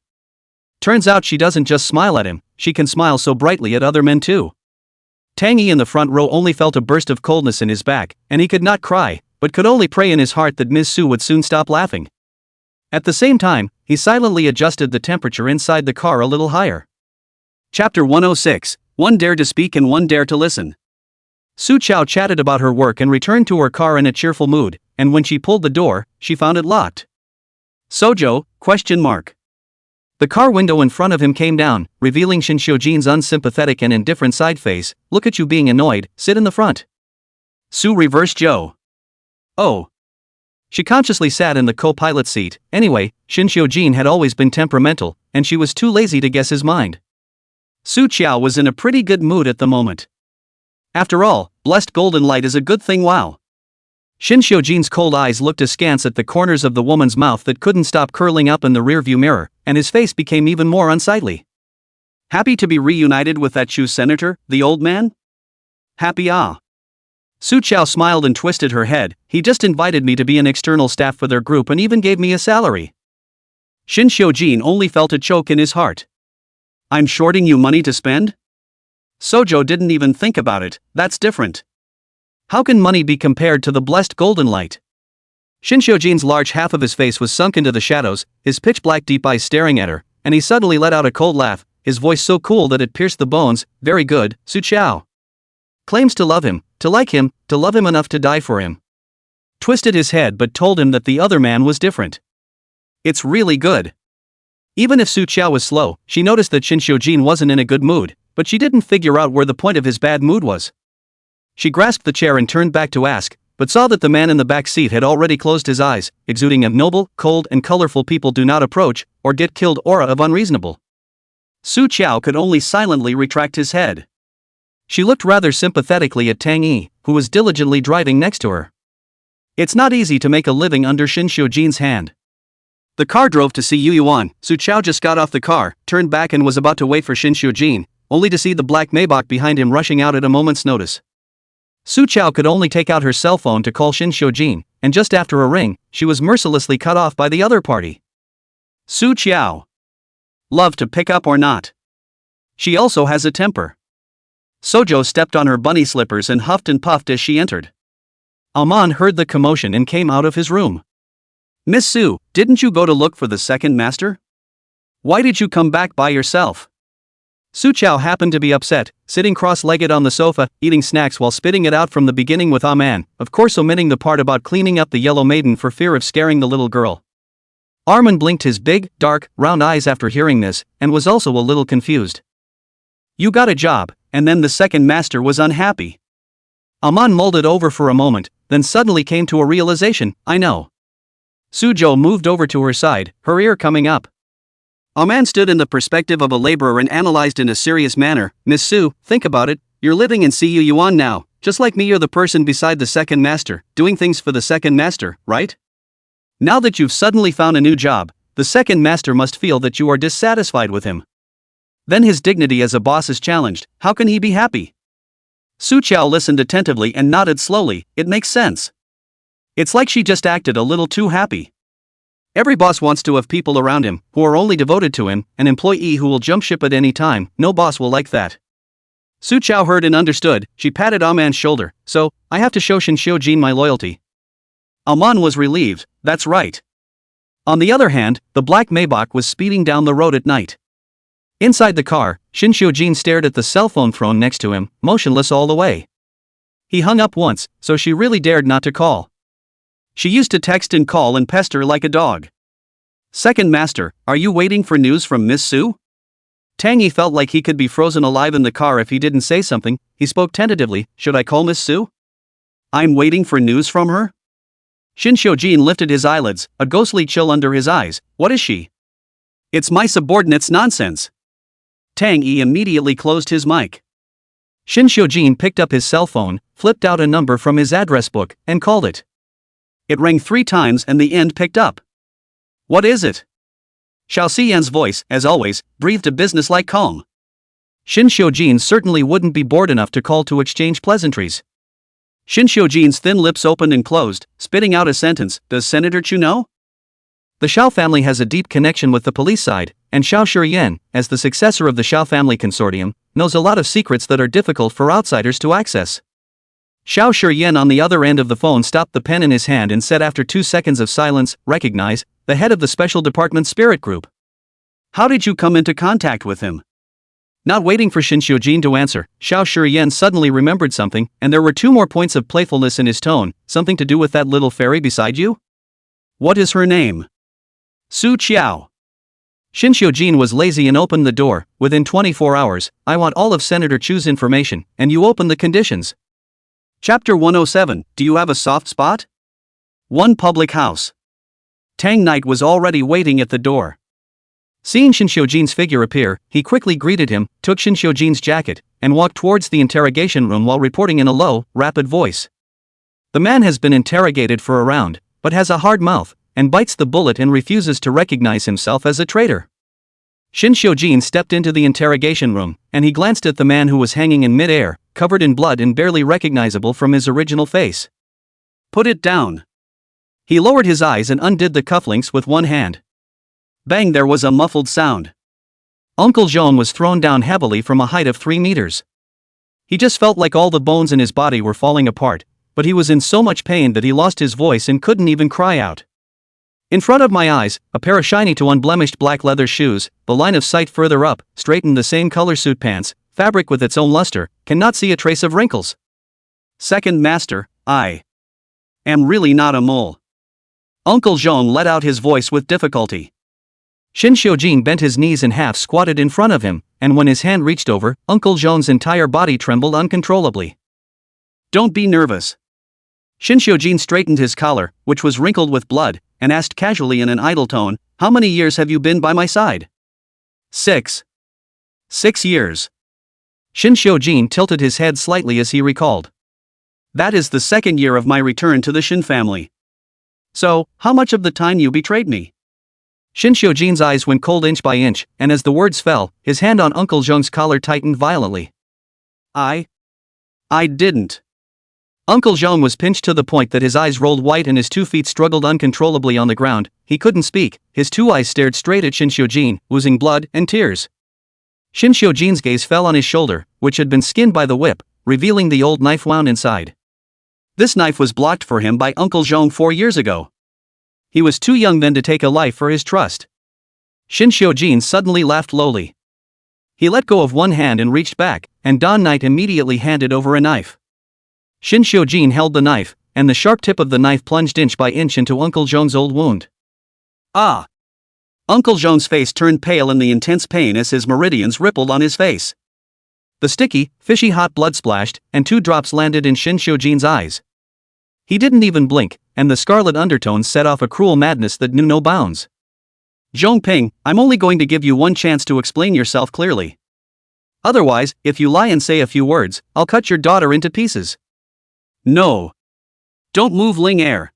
Turns out she doesn't just smile at him, she can smile so brightly at other men too. Tang Yi in the front row only felt a burst of coldness in his back, and he could not cry, but could only pray in his heart that Ms. Su would soon stop laughing. At the same time, he silently adjusted the temperature inside the car a little higher. Chapter 106, One Dare to Speak and One Dare to Listen. Su Chao chatted about her work and returned to her car in a cheerful mood, and when she pulled the door, she found it locked. Sojo? The car window in front of him came down, revealing Shinshou Jin's unsympathetic and indifferent side face. Look at you being annoyed, sit in the front. Su reversed Joe. Oh. She consciously sat in the co-pilot seat. Anyway, Shinshou Jin had always been temperamental, and she was too lazy to guess his mind. Su Chao was in a pretty good mood at the moment. After all, blessed golden light is a good thing. Wow. Shin Xiujin's cold eyes looked askance at the corners of the woman's mouth that couldn't stop curling up in the rearview mirror, and his face became even more unsightly. Happy to be reunited with that Chu senator, the old man? Happy ah. Su Chao smiled and twisted her head. He just invited me to be an external staff for their group and even gave me a salary. Shin Xiujin only felt a choke in his heart. I'm shorting you money to spend? Sojo didn't even think about it. That's different. How can money be compared to the blessed golden light? Shin Xiujin's large half of his face was sunk into the shadows, his pitch-black deep eyes staring at her, and he suddenly let out a cold laugh, his voice so cool that it pierced the bones. Very good, Su Chao. Claims to love him, to like him, to love him enough to die for him. Twisted his head but told him that the other man was different. It's really good. Even if Su Chao was slow, she noticed that Shin Xiujin wasn't in a good mood, but she didn't figure out where the point of his bad mood was. She grasped the chair and turned back to ask, but saw that the man in the back seat had already closed his eyes, exuding a noble, cold and colorful people do not approach, or get killed aura of unreasonable. Su Chao could only silently retract his head. She looked rather sympathetically at Tang Yi, who was diligently driving next to her. It's not easy to make a living under Shin Xiujin's hand. The car drove to see Yu Yuan. Su Chao just got off the car, turned back and was about to wait for Shin Xiujin, only to see the black Maybach behind him rushing out at a moment's notice. Su Chao could only take out her cell phone to call Shin Xiujin, and just after a ring, she was mercilessly cut off by the other party. Su Chao. Love to pick up or not. She also has a temper. Sojo stepped on her bunny slippers and huffed and puffed as she entered. Alman heard the commotion and came out of his room. Miss Su, didn't you go to look for the second master? Why did you come back by yourself? Su Chao happened to be upset, sitting cross-legged on the sofa, eating snacks while spitting it out from the beginning with Aman, of course omitting the part about cleaning up the yellow maiden for fear of scaring the little girl. Armin blinked his big, dark, round eyes after hearing this, and was also a little confused. You got a job, and then the second master was unhappy. Aman mulled it over for a moment, then suddenly came to a realization. I know. Sujo moved over to her side, her ear coming up. Aman stood in the perspective of a laborer and analyzed in a serious manner. Miss Su, think about it, you're living in Yu Yuan now, just like me, you're the person beside the second master, doing things for the second master, right? Now that you've suddenly found a new job, the second master must feel that you are dissatisfied with him. Then his dignity as a boss is challenged. How can he be happy? Su Chao listened attentively and nodded slowly. It makes sense. It's like she just acted a little too happy. Every boss wants to have people around him who are only devoted to him, an employee who will jump ship at any time. No boss will like that. Su Chao heard and understood. She patted Aman's shoulder. So, I have to show Shin Xiujin my loyalty. Aman was relieved. That's right. On the other hand, the black Maybach was speeding down the road at night. Inside the car, Shin Xiujin stared at the cell phone thrown next to him, motionless all the way. He hung up once, so she really dared not to call. She used to text and call and pester like a dog. Second master, are you waiting for news from Miss Su? Tang Yi felt like he could be frozen alive in the car if he didn't say something. He spoke tentatively. Should I call Miss Su? I'm waiting for news from her? Shin Xiujin lifted his eyelids, a ghostly chill under his eyes. What is she? It's my subordinate's nonsense. Tang Yi immediately closed his mic. Shin Xiujin picked up his cell phone, flipped out a number from his address book, and called it. It rang 3 times and the end picked up. What is it? Xiao Xian's voice, as always, breathed a businesslike calm. Shin Xiujin certainly wouldn't be bored enough to call to exchange pleasantries. Shin Xiujin's thin lips opened and closed, spitting out a sentence. Does Senator Chu know? The Xiao family has a deep connection with the police side, and Xiao Shiyan, as the successor of the Xiao family consortium, knows a lot of secrets that are difficult for outsiders to access. Xiao Shiyan on the other end of the phone stopped the pen in his hand and said after 2 seconds of silence, recognize, the head of the Special Department Spirit Group. How did you come into contact with him? Not waiting for Shin Xiujin to answer, Xiao Shiyan suddenly remembered something, and there were 2 more points of playfulness in his tone. Something to do with that little fairy beside you? What is her name? Su Qiao. Shin Xiujin was lazy and opened the door. Within 24 hours, I want all of Senator Chu's information, and you open the conditions. Chapter 107, Do you have a soft spot? 1 Public House. Tang Knight was already waiting at the door. Seeing Shin Xiujin's figure appear, he quickly greeted him, took Shin Xiujin's jacket, and walked towards the interrogation room while reporting in a low, rapid voice. The man has been interrogated for a round, but has a hard mouth, and bites the bullet and refuses to recognize himself as a traitor. Shin Shojin stepped into the interrogation room, and he glanced at the man who was hanging in mid-air, covered in blood and barely recognizable from his original face. Put it down. He lowered his eyes and undid the cufflinks with one hand. Bang, there was a muffled sound. Uncle Jean was thrown down heavily from a height of 3 meters. He just felt like all the bones in his body were falling apart, but he was in so much pain that he lost his voice and couldn't even cry out. In front of my eyes, a pair of shiny to unblemished black leather shoes, the line of sight further up, straightened the same color suit pants, fabric with its own luster, cannot see a trace of wrinkles. Second master, I am really not a mole. Uncle Jean let out his voice with difficulty. Shin Shojin bent his knees and half squatted in front of him, and when his hand reached over, Uncle Jean's entire body trembled uncontrollably. Don't be nervous. Shin Shojin straightened his collar, which was wrinkled with blood, and asked casually in an idle tone, how many years have you been by my side? 6. 6 years. Shin Shojin tilted his head slightly as he recalled. That is the 2nd year of my return to the Shin family. So, how much of the time you betrayed me? Shin Shojin's eyes went cold inch by inch, and as the words fell, his hand on Uncle Jeong's collar tightened violently. I didn't. Uncle Jeong was pinched to the point that his eyes rolled white and his 2 feet struggled uncontrollably on the ground. He couldn't speak, his 2 eyes stared straight at Shin Shojin, oozing blood and tears. Shin Shojin's gaze fell on his shoulder, which had been skinned by the whip, revealing the old knife wound inside. This knife was blocked for him by Uncle Jeong 4 years ago. He was too young then to take a life for his trust. Shin Shojin suddenly laughed lowly. He let go of one hand and reached back, and Don Knight immediately handed over a knife. Shin Shojin held the knife, and the sharp tip of the knife plunged inch by inch into Uncle Jeong's old wound. Ah! Uncle Jeong's face turned pale in the intense pain as his meridians rippled on his face. The sticky, fishy hot blood splashed, and 2 drops landed in Shin Shojin's eyes. He didn't even blink, and the scarlet undertones set off a cruel madness that knew no bounds. Zhongping, I'm only going to give you one chance to explain yourself clearly. Otherwise, if you lie and say a few words, I'll cut your daughter into pieces. No. Don't move, Ling Air.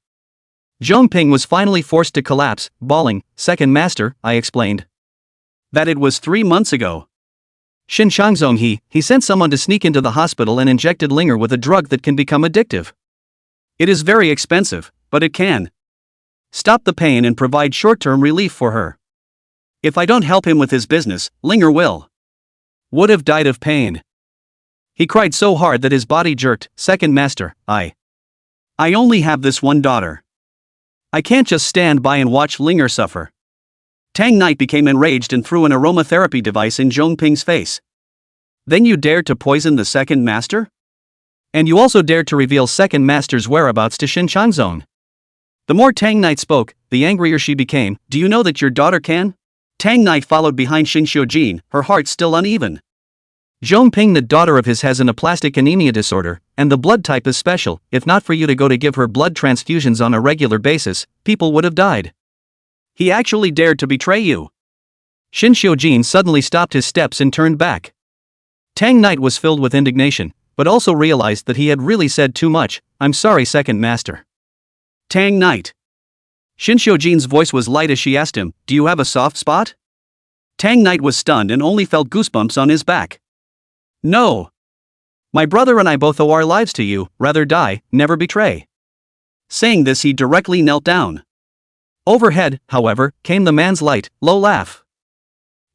Zhongping was finally forced to collapse, bawling, Second master, I explained. That it was 3 months ago. Shin Shangzong he sent someone to sneak into the hospital and injected Linger with a drug that can become addictive. It is very expensive, but it can stop the pain and provide short-term relief for her. If I don't help him with his business, Linger would have died of pain. He cried so hard that his body jerked. Second master, I only have this one daughter. I can't just stand by and watch Linger suffer. Tang Knight became enraged and threw an aromatherapy device in Zhongping's face. Then you dared to poison the second master? And you also dared to reveal second master's whereabouts to Shin Changzong. The more Tang Knight spoke, the angrier she became. Do you know that your daughter can? Tang Knight followed behind Shin Xiujin, her heart still uneven. Zhongping, the daughter of his, has an aplastic anemia disorder, and the blood type is special. If not for you to go to give her blood transfusions on a regular basis, people would have died. He actually dared to betray you. Shin Xiujin suddenly stopped his steps and turned back. Tang Knight was filled with indignation, but also realized that he had really said too much. I'm sorry, second master. Tang Knight. Shin Xiujin's voice was light as she asked him, do you have a soft spot? Tang Knight was stunned and only felt goosebumps on his back. No. My brother and I both owe our lives to you, rather die, never betray. Saying this, he directly knelt down. Overhead, however, came the man's light, low laugh.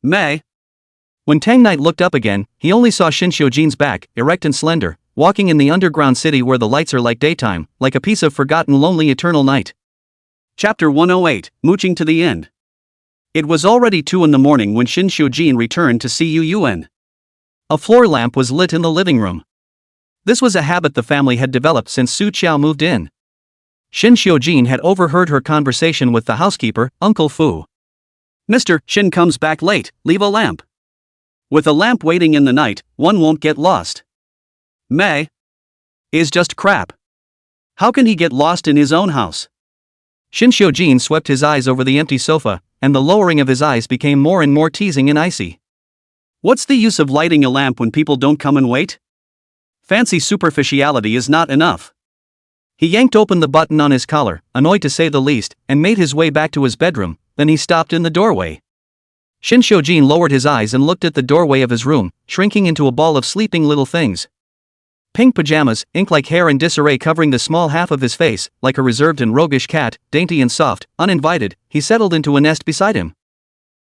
Mei. When Tang Knight looked up again, he only saw Shin Xiujin's back, erect and slender, walking in the underground city where the lights are like daytime, like a piece of forgotten lonely eternal night. Chapter 108, Mooching to the End. It was already 2 in the morning when Shin Xiujin returned to see Yu Yuan. A floor lamp was lit in the living room. This was a habit the family had developed since Su Qiao moved in. Shin Xiujin had overheard her conversation with the housekeeper, Uncle Fu. Mr. Shin comes back late, leave a lamp. With a lamp waiting in the night, one won't get lost. Mei is just crap. How can he get lost in his own house? Shin Xiujin swept his eyes over the empty sofa, and the lowering of his eyes became more and more teasing and icy. What's the use of lighting a lamp when people don't come and wait? Fancy superficiality is not enough. He yanked open the button on his collar, annoyed to say the least, and made his way back to his bedroom. Then he stopped in the doorway. Shin Shojin lowered his eyes and looked at the doorway of his room, shrinking into a ball of sleeping little things. Pink pajamas, ink-like hair in disarray covering the small half of his face, like a reserved and roguish cat, dainty and soft, uninvited, he settled into a nest beside him.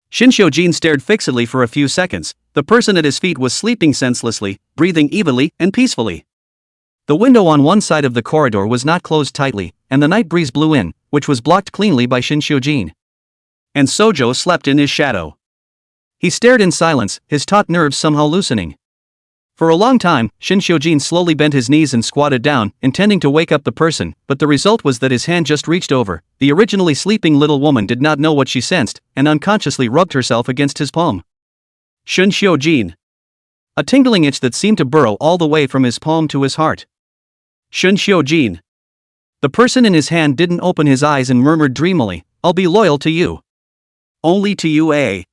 Shin Shojin stared fixedly for a few seconds. The person at his feet was sleeping senselessly, breathing evenly and peacefully. The window on one side of the corridor was not closed tightly, and the night breeze blew in, which was blocked cleanly by Shin Shojin. And Sojo slept in his shadow. He stared in silence, his taut nerves somehow loosening. For a long time, Shin Shojin slowly bent his knees and squatted down, intending to wake up the person, but the result was that his hand just reached over. The originally sleeping little woman did not know what she sensed, and unconsciously rubbed herself against his palm. Shin Shojin. A tingling itch that seemed to burrow all the way from his palm to his heart. Shin Shojin. The person in his hand didn't open his eyes and murmured dreamily, "I'll be loyal to you. Only to you, eh?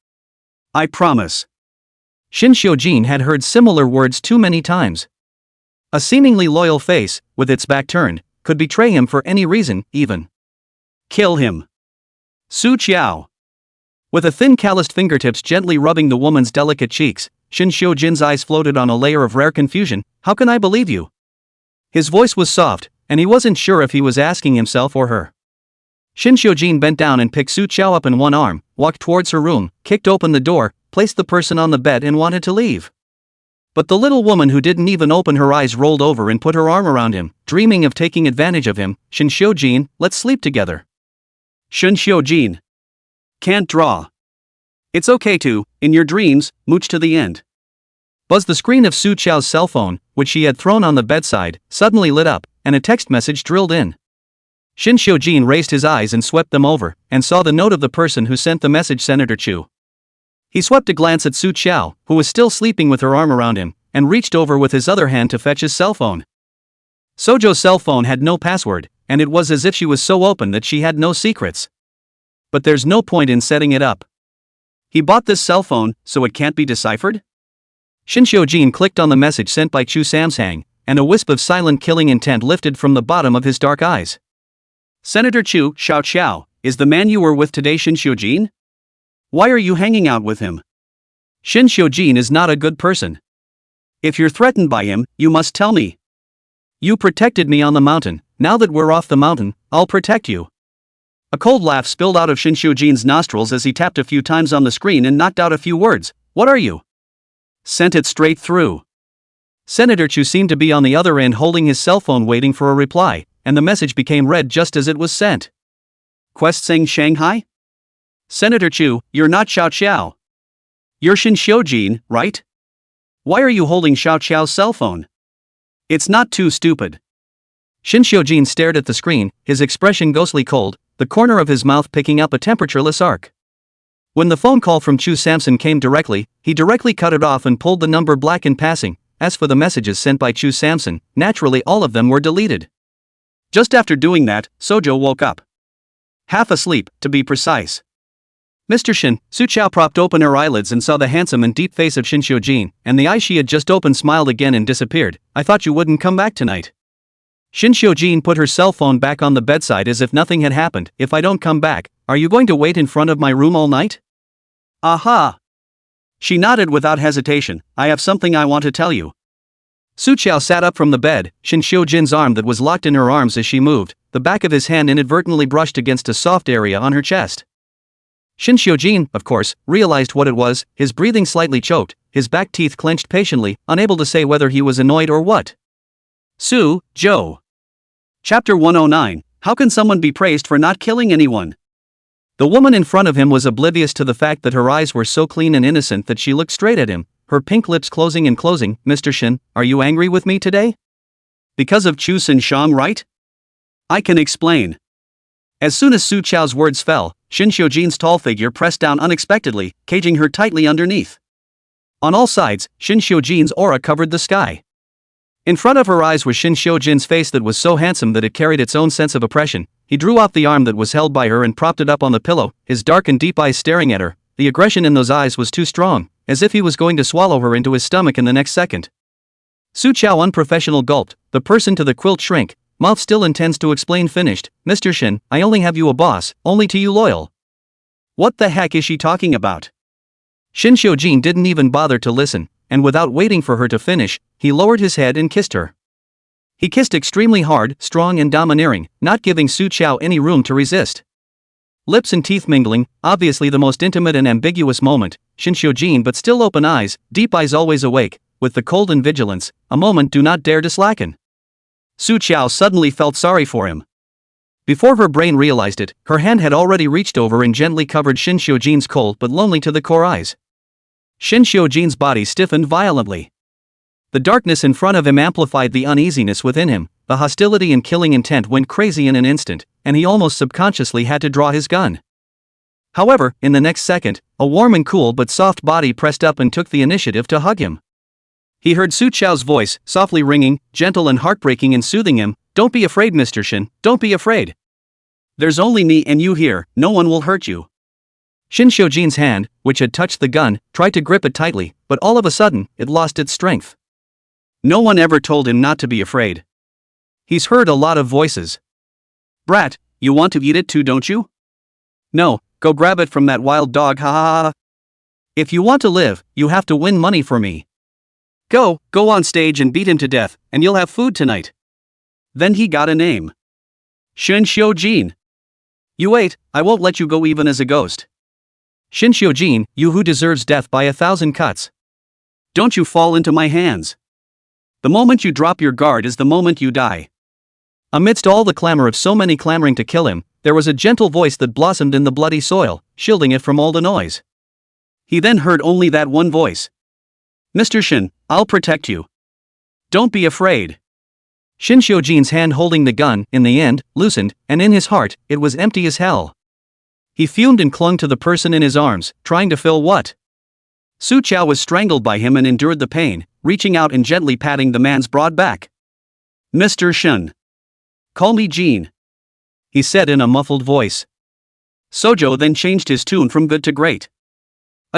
I promise." Shin Shojin had heard similar words too many times. A seemingly loyal face, with its back turned, could betray him for any reason, even kill him. Su Qiao. With a thin calloused fingertips gently rubbing the woman's delicate cheeks, Shin Shojin's eyes floated on a layer of rare confusion. "How can I believe you?" His voice was soft, and he wasn't sure if he was asking himself or her. Shin Shojin bent down and picked Su Qiao up in one arm, walked towards her room, kicked open the door, placed the person on the bed and wanted to leave. But the little woman who didn't even open her eyes rolled over and put her arm around him, dreaming of taking advantage of him. "Shin Shojin, let's sleep together." Shin Shojin. "Can't draw. It's okay to, in your dreams, mooch to the end." Buzzed the screen of Su Qiao's cell phone, which she had thrown on the bedside, suddenly lit up, and a text message drilled in. Shin Shojin raised his eyes and swept them over, and saw the note of the person who sent the message, Senator Chu. He swept a glance at Su Qiao, who was still sleeping with her arm around him, and reached over with his other hand to fetch his cell phone. Sojo's cell phone had no password, and it was as if she was so open that she had no secrets. But there's no point in setting it up. He bought this cell phone, so it can't be deciphered? Shin Shojin clicked on the message sent by Chu Samsang, and a wisp of silent killing intent lifted from the bottom of his dark eyes. "Senator Chu Xiao, is the man you were with today Shin Shojin? Why are you hanging out with him? Shin Shojin is not a good person. If you're threatened by him, you must tell me. You protected me on the mountain, now that we're off the mountain, I'll protect you." A cold laugh spilled out of Shin Shojin's nostrils as he tapped a few times on the screen and knocked out a few words. "What are you?" Sent it straight through. Senator Chu seemed to be on the other end holding his cell phone waiting for a reply, and the message became read just as it was sent. "Quest Sing Shanghai? Senator Chu, you're not Xiao Qiao. You're Shin Shojin, right? Why are you holding Xiao Qiao's cell phone? It's not too stupid." Shin Shojin stared at the screen, his expression ghostly cold, the corner of his mouth picking up a temperatureless arc. When the phone call from Chu Samson came directly, he directly cut it off and pulled the number black in passing. As for the messages sent by Chu Samson, naturally all of them were deleted. Just after doing that, Sojo woke up. Half asleep, to be precise. "Mr. Shin," Su Qiao propped open her eyelids and saw the handsome and deep face of Shin Shojin, and the eyes she had just opened smiled again and disappeared. "I thought you wouldn't come back tonight." Shin Shojin put her cell phone back on the bedside as if nothing had happened. "If I don't come back, are you going to wait in front of my room all night?" "Aha!" She nodded without hesitation. "I have something I want to tell you." Su Qiao sat up from the bed, Shin Shojin's arm that was locked in her arms as she moved, the back of his hand inadvertently brushed against a soft area on her chest. Shin Shojin, of course, realized what it was, his breathing slightly choked, his back teeth clenched patiently, unable to say whether he was annoyed or what. Su, Joe. Chapter 109, How can someone be praised for not killing anyone? The woman in front of him was oblivious to the fact that her eyes were so clean and innocent that she looked straight at him, her pink lips closing and closing. "Mr. Shin, are you angry with me today? Because of Chu Sin Shang, right? I can explain." As soon as Su Qiao's words fell, Shin Shojin's tall figure pressed down unexpectedly, caging her tightly underneath. On all sides, Shin Shojin's aura covered the sky. In front of her eyes was Shin Shojin's face that was so handsome that it carried its own sense of oppression. He drew off the arm that was held by her and propped it up on the pillow, his dark and deep eyes staring at her. The aggression in those eyes was too strong, as if he was going to swallow her into his stomach in the next second. Su Qiao unprofessional gulped. "The person to the quilt shrink. mouth still intends to explain finished, Mr. Shin, I only have you a boss, only to you loyal. What the heck is she talking about? Shin Xiujin didn't even bother to listen, and without waiting for her to finish, he lowered his head and kissed her. He kissed extremely hard, strong and domineering, not giving Su Qiao any room to resist. Lips and teeth mingling, obviously the most intimate and ambiguous moment, Shin Xiujin but still open eyes, deep eyes always awake, with the cold and vigilance, a moment do not dare to slacken. Su Qiao suddenly felt sorry for him. Before her brain realized it, her hand had already reached over and gently covered Shin Xiujin's cold but lonely to the core eyes. Shin Xiujin's body stiffened violently. The darkness in front of him amplified the uneasiness within him, the hostility and killing intent went crazy in an instant, and he almost subconsciously had to draw his gun. However, in the next second, a warm and cool but soft body pressed up and took the initiative to hug him. He heard Su Qiao's voice, softly ringing, gentle and heartbreaking and soothing him, "Don't be afraid, Mr. Shin, don't be afraid. There's only me and you here, no one will hurt you." Shin Xiujin's hand, which had touched the gun, tried to grip it tightly, but all of a sudden, it lost its strength. No one ever told him not to be afraid. He's heard a lot of voices. "Brat, you want to eat it too, don't you? No, go grab it from that wild dog, ha ha ha. If you want to live, you have to win money for me. Go on stage and beat him to death, and you'll have food tonight." Then he got a name. Shin Xiujin. "You wait, I won't let you go even as a ghost. Shin Xiujin, you who deserves death by 1,000 cuts. Don't you fall into my hands. The moment you drop your guard is the moment you die." Amidst all the clamor of so many clamoring to kill him, there was a gentle voice that blossomed in the bloody soil, shielding it from all the noise. He then heard only that one voice. "Mr. Shin, I'll protect you. Don't be afraid." Shin Xiujin's hand holding the gun, in the end, loosened, and in his heart, it was empty as hell. He fumed and clung to the person in his arms, trying to fill what? Su Qiao was strangled by him and endured the pain, reaching out and gently patting the man's broad back. "Mr. Shin. Call me Jean," he said in a muffled voice. Sojo then changed his tune from good to great.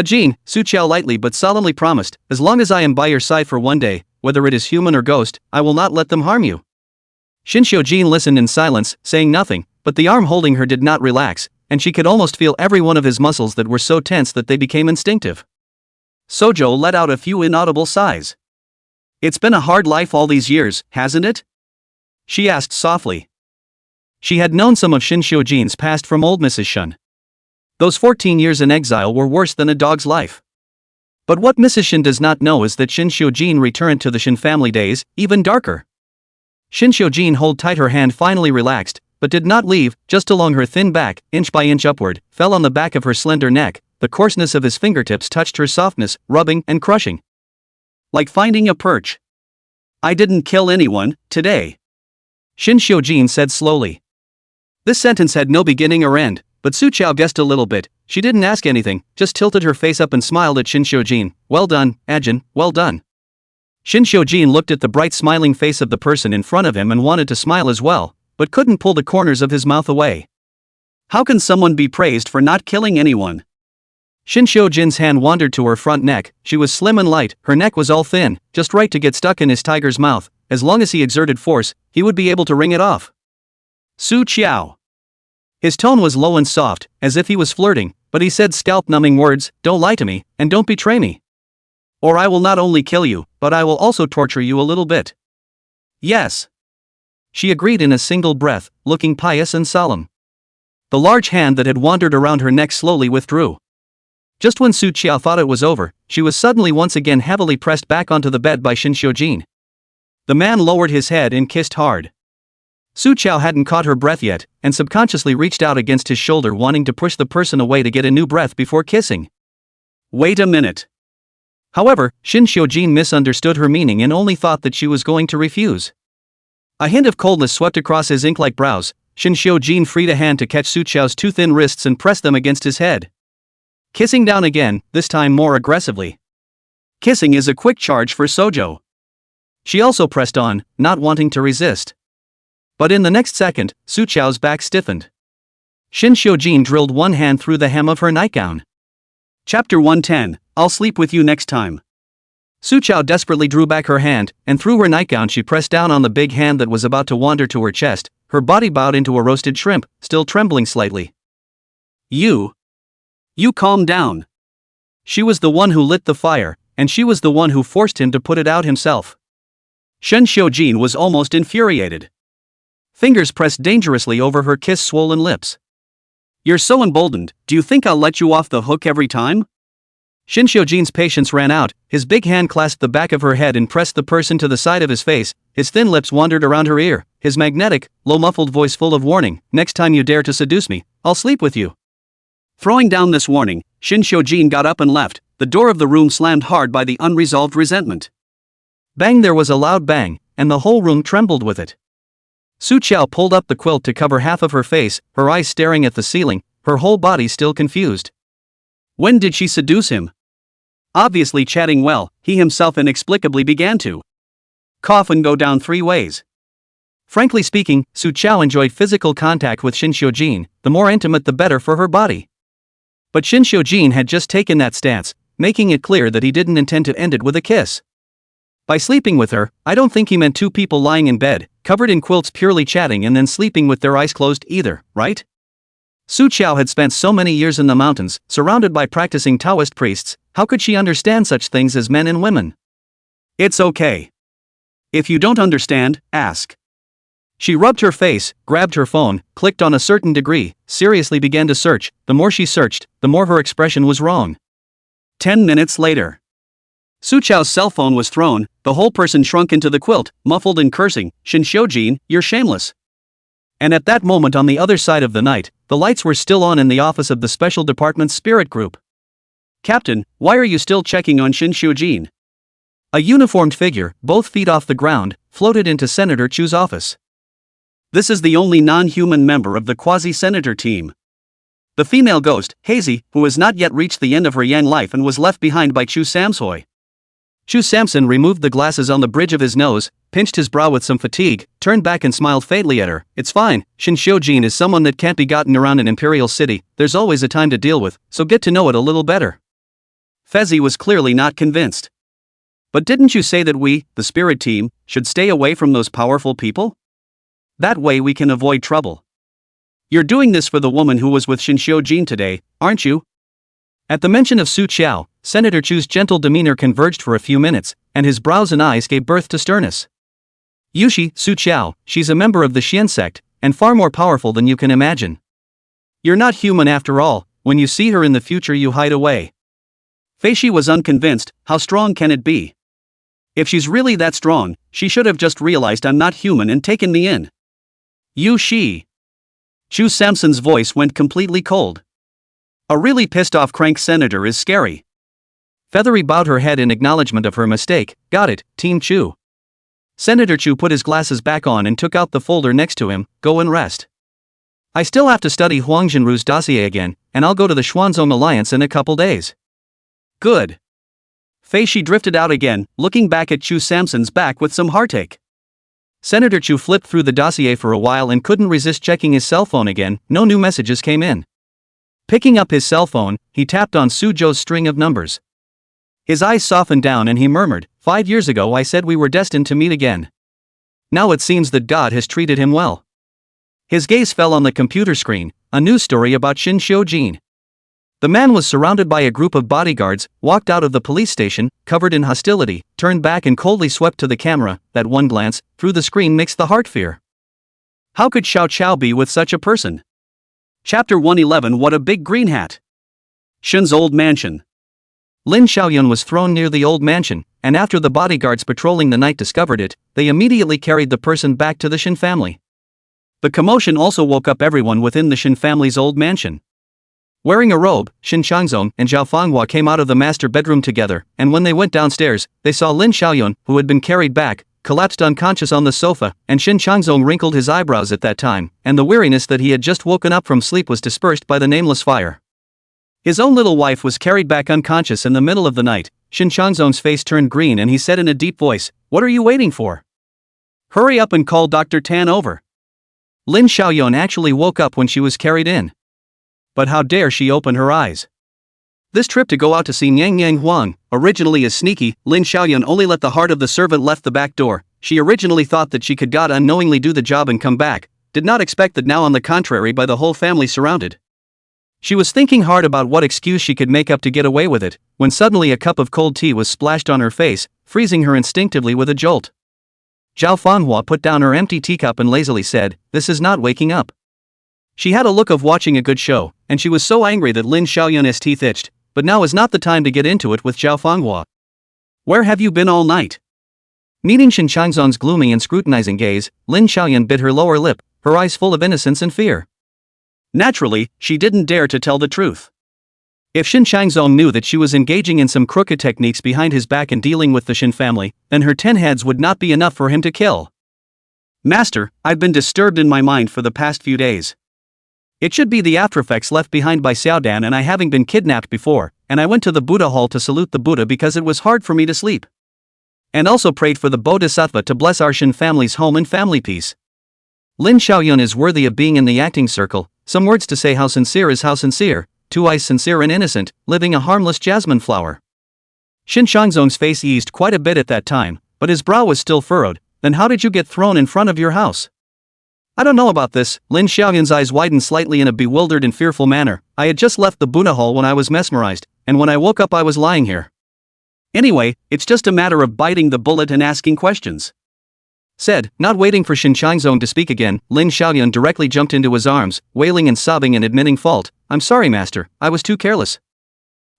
Jean," Su Qiao lightly but solemnly promised, "as long as I am by your side for one day, whether it is human or ghost, I will not let them harm you." Shin Xiujin listened in silence, saying nothing, but the arm holding her did not relax, and she could almost feel every one of his muscles that were so tense that they became instinctive. Sojo let out a few inaudible sighs. "It's been a hard life all these years, hasn't it?" she asked softly. She had known some of Shin Xiujin's past from old Mrs. Shun. Those 14 years in exile were worse than a dog's life. But what Mrs. Shin does not know is that Shin Xiujin returned to the Shin family days, even darker. Shin Xiujin held tight, her hand finally relaxed, but did not leave, just along her thin back, inch by inch upward, fell on the back of her slender neck, the coarseness of his fingertips touched her softness, rubbing and crushing. Like finding a perch. "I didn't kill anyone, today," Shin Xiujin said slowly. This sentence had no beginning or end, but Su Qiao guessed a little bit. She didn't ask anything, just tilted her face up and smiled at Shin Xiujin. "Well done, Ajin, well done." Shin Xiujin looked at the bright smiling face of the person in front of him and wanted to smile as well, but couldn't pull the corners of his mouth away. How can someone be praised for not killing anyone? Shin Xiujin's hand wandered to her front neck. She was slim and light, her neck was all thin, just right to get stuck in his tiger's mouth. As long as he exerted force, he would be able to wring it off. "Su Qiao." His tone was low and soft, as if he was flirting, but he said scalp-numbing words, "Don't lie to me, and don't betray me. Or I will not only kill you, but I will also torture you a little bit." "Yes," she agreed in a single breath, looking pious and solemn. The large hand that had wandered around her neck slowly withdrew. Just when Su Qiao thought it was over, she was suddenly once again heavily pressed back onto the bed by Shin Xiujin. The man lowered his head and kissed hard. Su Qiao hadn't caught her breath yet, and subconsciously reached out against his shoulder, wanting to push the person away to get a new breath before kissing. "Wait a minute." However, Shin Xiujin misunderstood her meaning and only thought that she was going to refuse. A hint of coldness swept across his ink-like brows. Shin Xiujin freed a hand to catch Su Qiao's two thin wrists and pressed them against his head. Kissing down again, this time more aggressively. Kissing is a quick charge for Sojo. She also pressed on, not wanting to resist. But in the next second, Su Qiao's back stiffened. Shin Xiujin drilled one hand through the hem of her nightgown. Chapter 110, I'll sleep with you next time. Su Chao desperately drew back her hand, and through her nightgown she pressed down on the big hand that was about to wander to her chest. Her body bowed into a roasted shrimp, still trembling slightly. You calm down. She was the one who lit the fire, and she was the one who forced him to put it out himself. Shen Xiujin was almost infuriated. Fingers pressed dangerously over her kiss-swollen lips. You're so emboldened, do you think I'll let you off the hook every time? Shen Xiujin's patience ran out, his big hand clasped the back of her head and pressed the person to the side of his face, his thin lips wandered around her ear, his magnetic, low-muffled voice full of warning, next time you dare to seduce me, I'll sleep with you. Throwing down this warning, Shen Xiujin got up and left, the door of the room slammed hard by the unresolved resentment. Bang, there was a loud bang, and the whole room trembled with it. Su Chao pulled up the quilt to cover half of her face, her eyes staring at the ceiling, her whole body still confused. When did she seduce him? Obviously chatting well, he himself inexplicably began to cough and go down 3 ways. Frankly speaking, Su Chao enjoyed physical contact with Shen Xiujin, the more intimate the better for her body. But Shen Xiujin had just taken that stance, making it clear that he didn't intend to end it with a kiss. By sleeping with her, I don't think he meant 2 people lying in bed, covered in quilts purely chatting and then sleeping with their eyes closed either, right? Su Chao had spent so many years in the mountains, surrounded by practicing Taoist priests, how could she understand such things as men and women? It's okay. If you don't understand, ask. She rubbed her face, grabbed her phone, clicked on a certain degree, seriously began to search. The more she searched, the more her expression was wrong. 10 minutes later. Su Chao's cell phone was thrown, the whole person shrunk into the quilt, muffled and cursing, Shen Xiujin, you're shameless. And at that moment on the other side of the night, the lights were still on in the office of the Special Department's Spirit Group. Captain, why are you still checking on Shen Xiujin? A uniformed figure, both feet off the ground, floated into Senator Chu's office. This is the only non-human member of the quasi-senator team. The female ghost, Hazy, who has not yet reached the end of her yang life and was left behind by Chu Samsoi. Chu Samson removed the glasses on the bridge of his nose, pinched his brow with some fatigue, turned back and smiled faintly at her. It's fine, Shen Xiujin is someone that can't be gotten around an imperial city, there's always a time to deal with, so get to know it a little better. Fezzi was clearly not convinced. But didn't you say that we, the spirit team, should stay away from those powerful people? That way we can avoid trouble. You're doing this for the woman who was with Shen Xiujin today, aren't you? At the mention of Su Chao, Senator Chu's gentle demeanor converged for a few minutes, and his brows and eyes gave birth to sternness. Yushi, Su Chao, she's a member of the Xian sect, and far more powerful than you can imagine. You're not human after all, when you see her in the future you hide away. Feishi was unconvinced, how strong can it be? If she's really that strong, she should have just realized I'm not human and taken me in. Yushi. Chu Samson's voice went completely cold. A really pissed-off crank senator is scary. Feathery bowed her head in acknowledgement of her mistake. Got it, Team Chu. Senator Chu put his glasses back on and took out the folder next to him. Go and rest. I still have to study Huang Jinru's dossier again, and I'll go to the Xuanzong Alliance in a couple days. Good. Feishi drifted out again, looking back at Chu Samson's back with some heartache. Senator Chu flipped through the dossier for a while and couldn't resist checking his cell phone again. No new messages came in. Picking up his cell phone, he tapped on Su Zhou's string of numbers. His eyes softened down and he murmured, 5 years ago I said we were destined to meet again. Now it seems that God has treated him well. His gaze fell on the computer screen, a news story about Shen Xiujin. The man was surrounded by a group of bodyguards, walked out of the police station, covered in hostility, turned back and coldly swept to the camera. That one glance, through the screen makes the heart fear. How could Xiao Chao be with such a person? Chapter 111. What a big green hat! Shen's old mansion. Lin Xiaoyun was thrown near the old mansion, and after the bodyguards patrolling the night discovered it, they immediately carried the person back to the Shen family. The commotion also woke up everyone within the Shen family's old mansion. Wearing a robe, Shen Changzong and Zhao Fanghua came out of the master bedroom together, and when they went downstairs, they saw Lin Xiaoyun, who had been carried back, collapsed unconscious on the sofa, and Shen Changzong wrinkled his eyebrows at that time, and the weariness that he had just woken up from sleep was dispersed by the nameless fire. His own little wife was carried back unconscious in the middle of the night. Shen Changzong's face turned green and he said in a deep voice, "What are you waiting for? Hurry up and call Dr. Tan over." Lin Xiaoyun actually woke up when she was carried in. But how dare she open her eyes? This trip to go out to see Nyang Yang Huang, originally as sneaky, Lin Xiaoyun only let the heart of the servant left the back door. She originally thought that she could God unknowingly do the job and come back, did not expect that now on the contrary by the whole family surrounded. She was thinking hard about what excuse she could make up to get away with it, when suddenly a cup of cold tea was splashed on her face, freezing her instinctively with a jolt. Zhao Fanghua put down her empty teacup and lazily said, "This is not waking up." She had a look of watching a good show, and she was so angry that Lin Xiaoyun's teeth itched, but now is not the time to get into it with Zhao Fanghua. "Where have you been all night?" Meeting Shen Changzong's gloomy and scrutinizing gaze, Lin Xiaoyun bit her lower lip, her eyes full of innocence and fear. Naturally, she didn't dare to tell the truth. If Shen Changzong knew that she was engaging in some crooked techniques behind his back and dealing with the Shen family, then her 10 heads would not be enough for him to kill. "Master, I've been disturbed in my mind for the past few days. It should be the aftereffects left behind by Xiaodan and I having been kidnapped before, and I went to the Buddha hall to salute the Buddha because it was hard for me to sleep. And also prayed for the Bodhisattva to bless our Shen family's home and family peace. Lin Xiaoyun is worthy of being in the acting circle, some words to say how sincere is how sincere, 2 eyes sincere and innocent, living a harmless jasmine flower." Shen Changzong's face eased quite a bit at that time, but his brow was still furrowed. "Then how did you get thrown in front of your house?" "I don't know about this." Lin Xiaoyun's eyes widened slightly in a bewildered and fearful manner. "I had just left the Buddha hall when I was mesmerized, and when I woke up I was lying here. Anyway, it's just a matter of biting the bullet and asking questions," said. Not waiting for Shen Changzong to speak again, Lin Xiaoyun directly jumped into his arms, wailing and sobbing and admitting fault. "I'm sorry, master, I was too careless.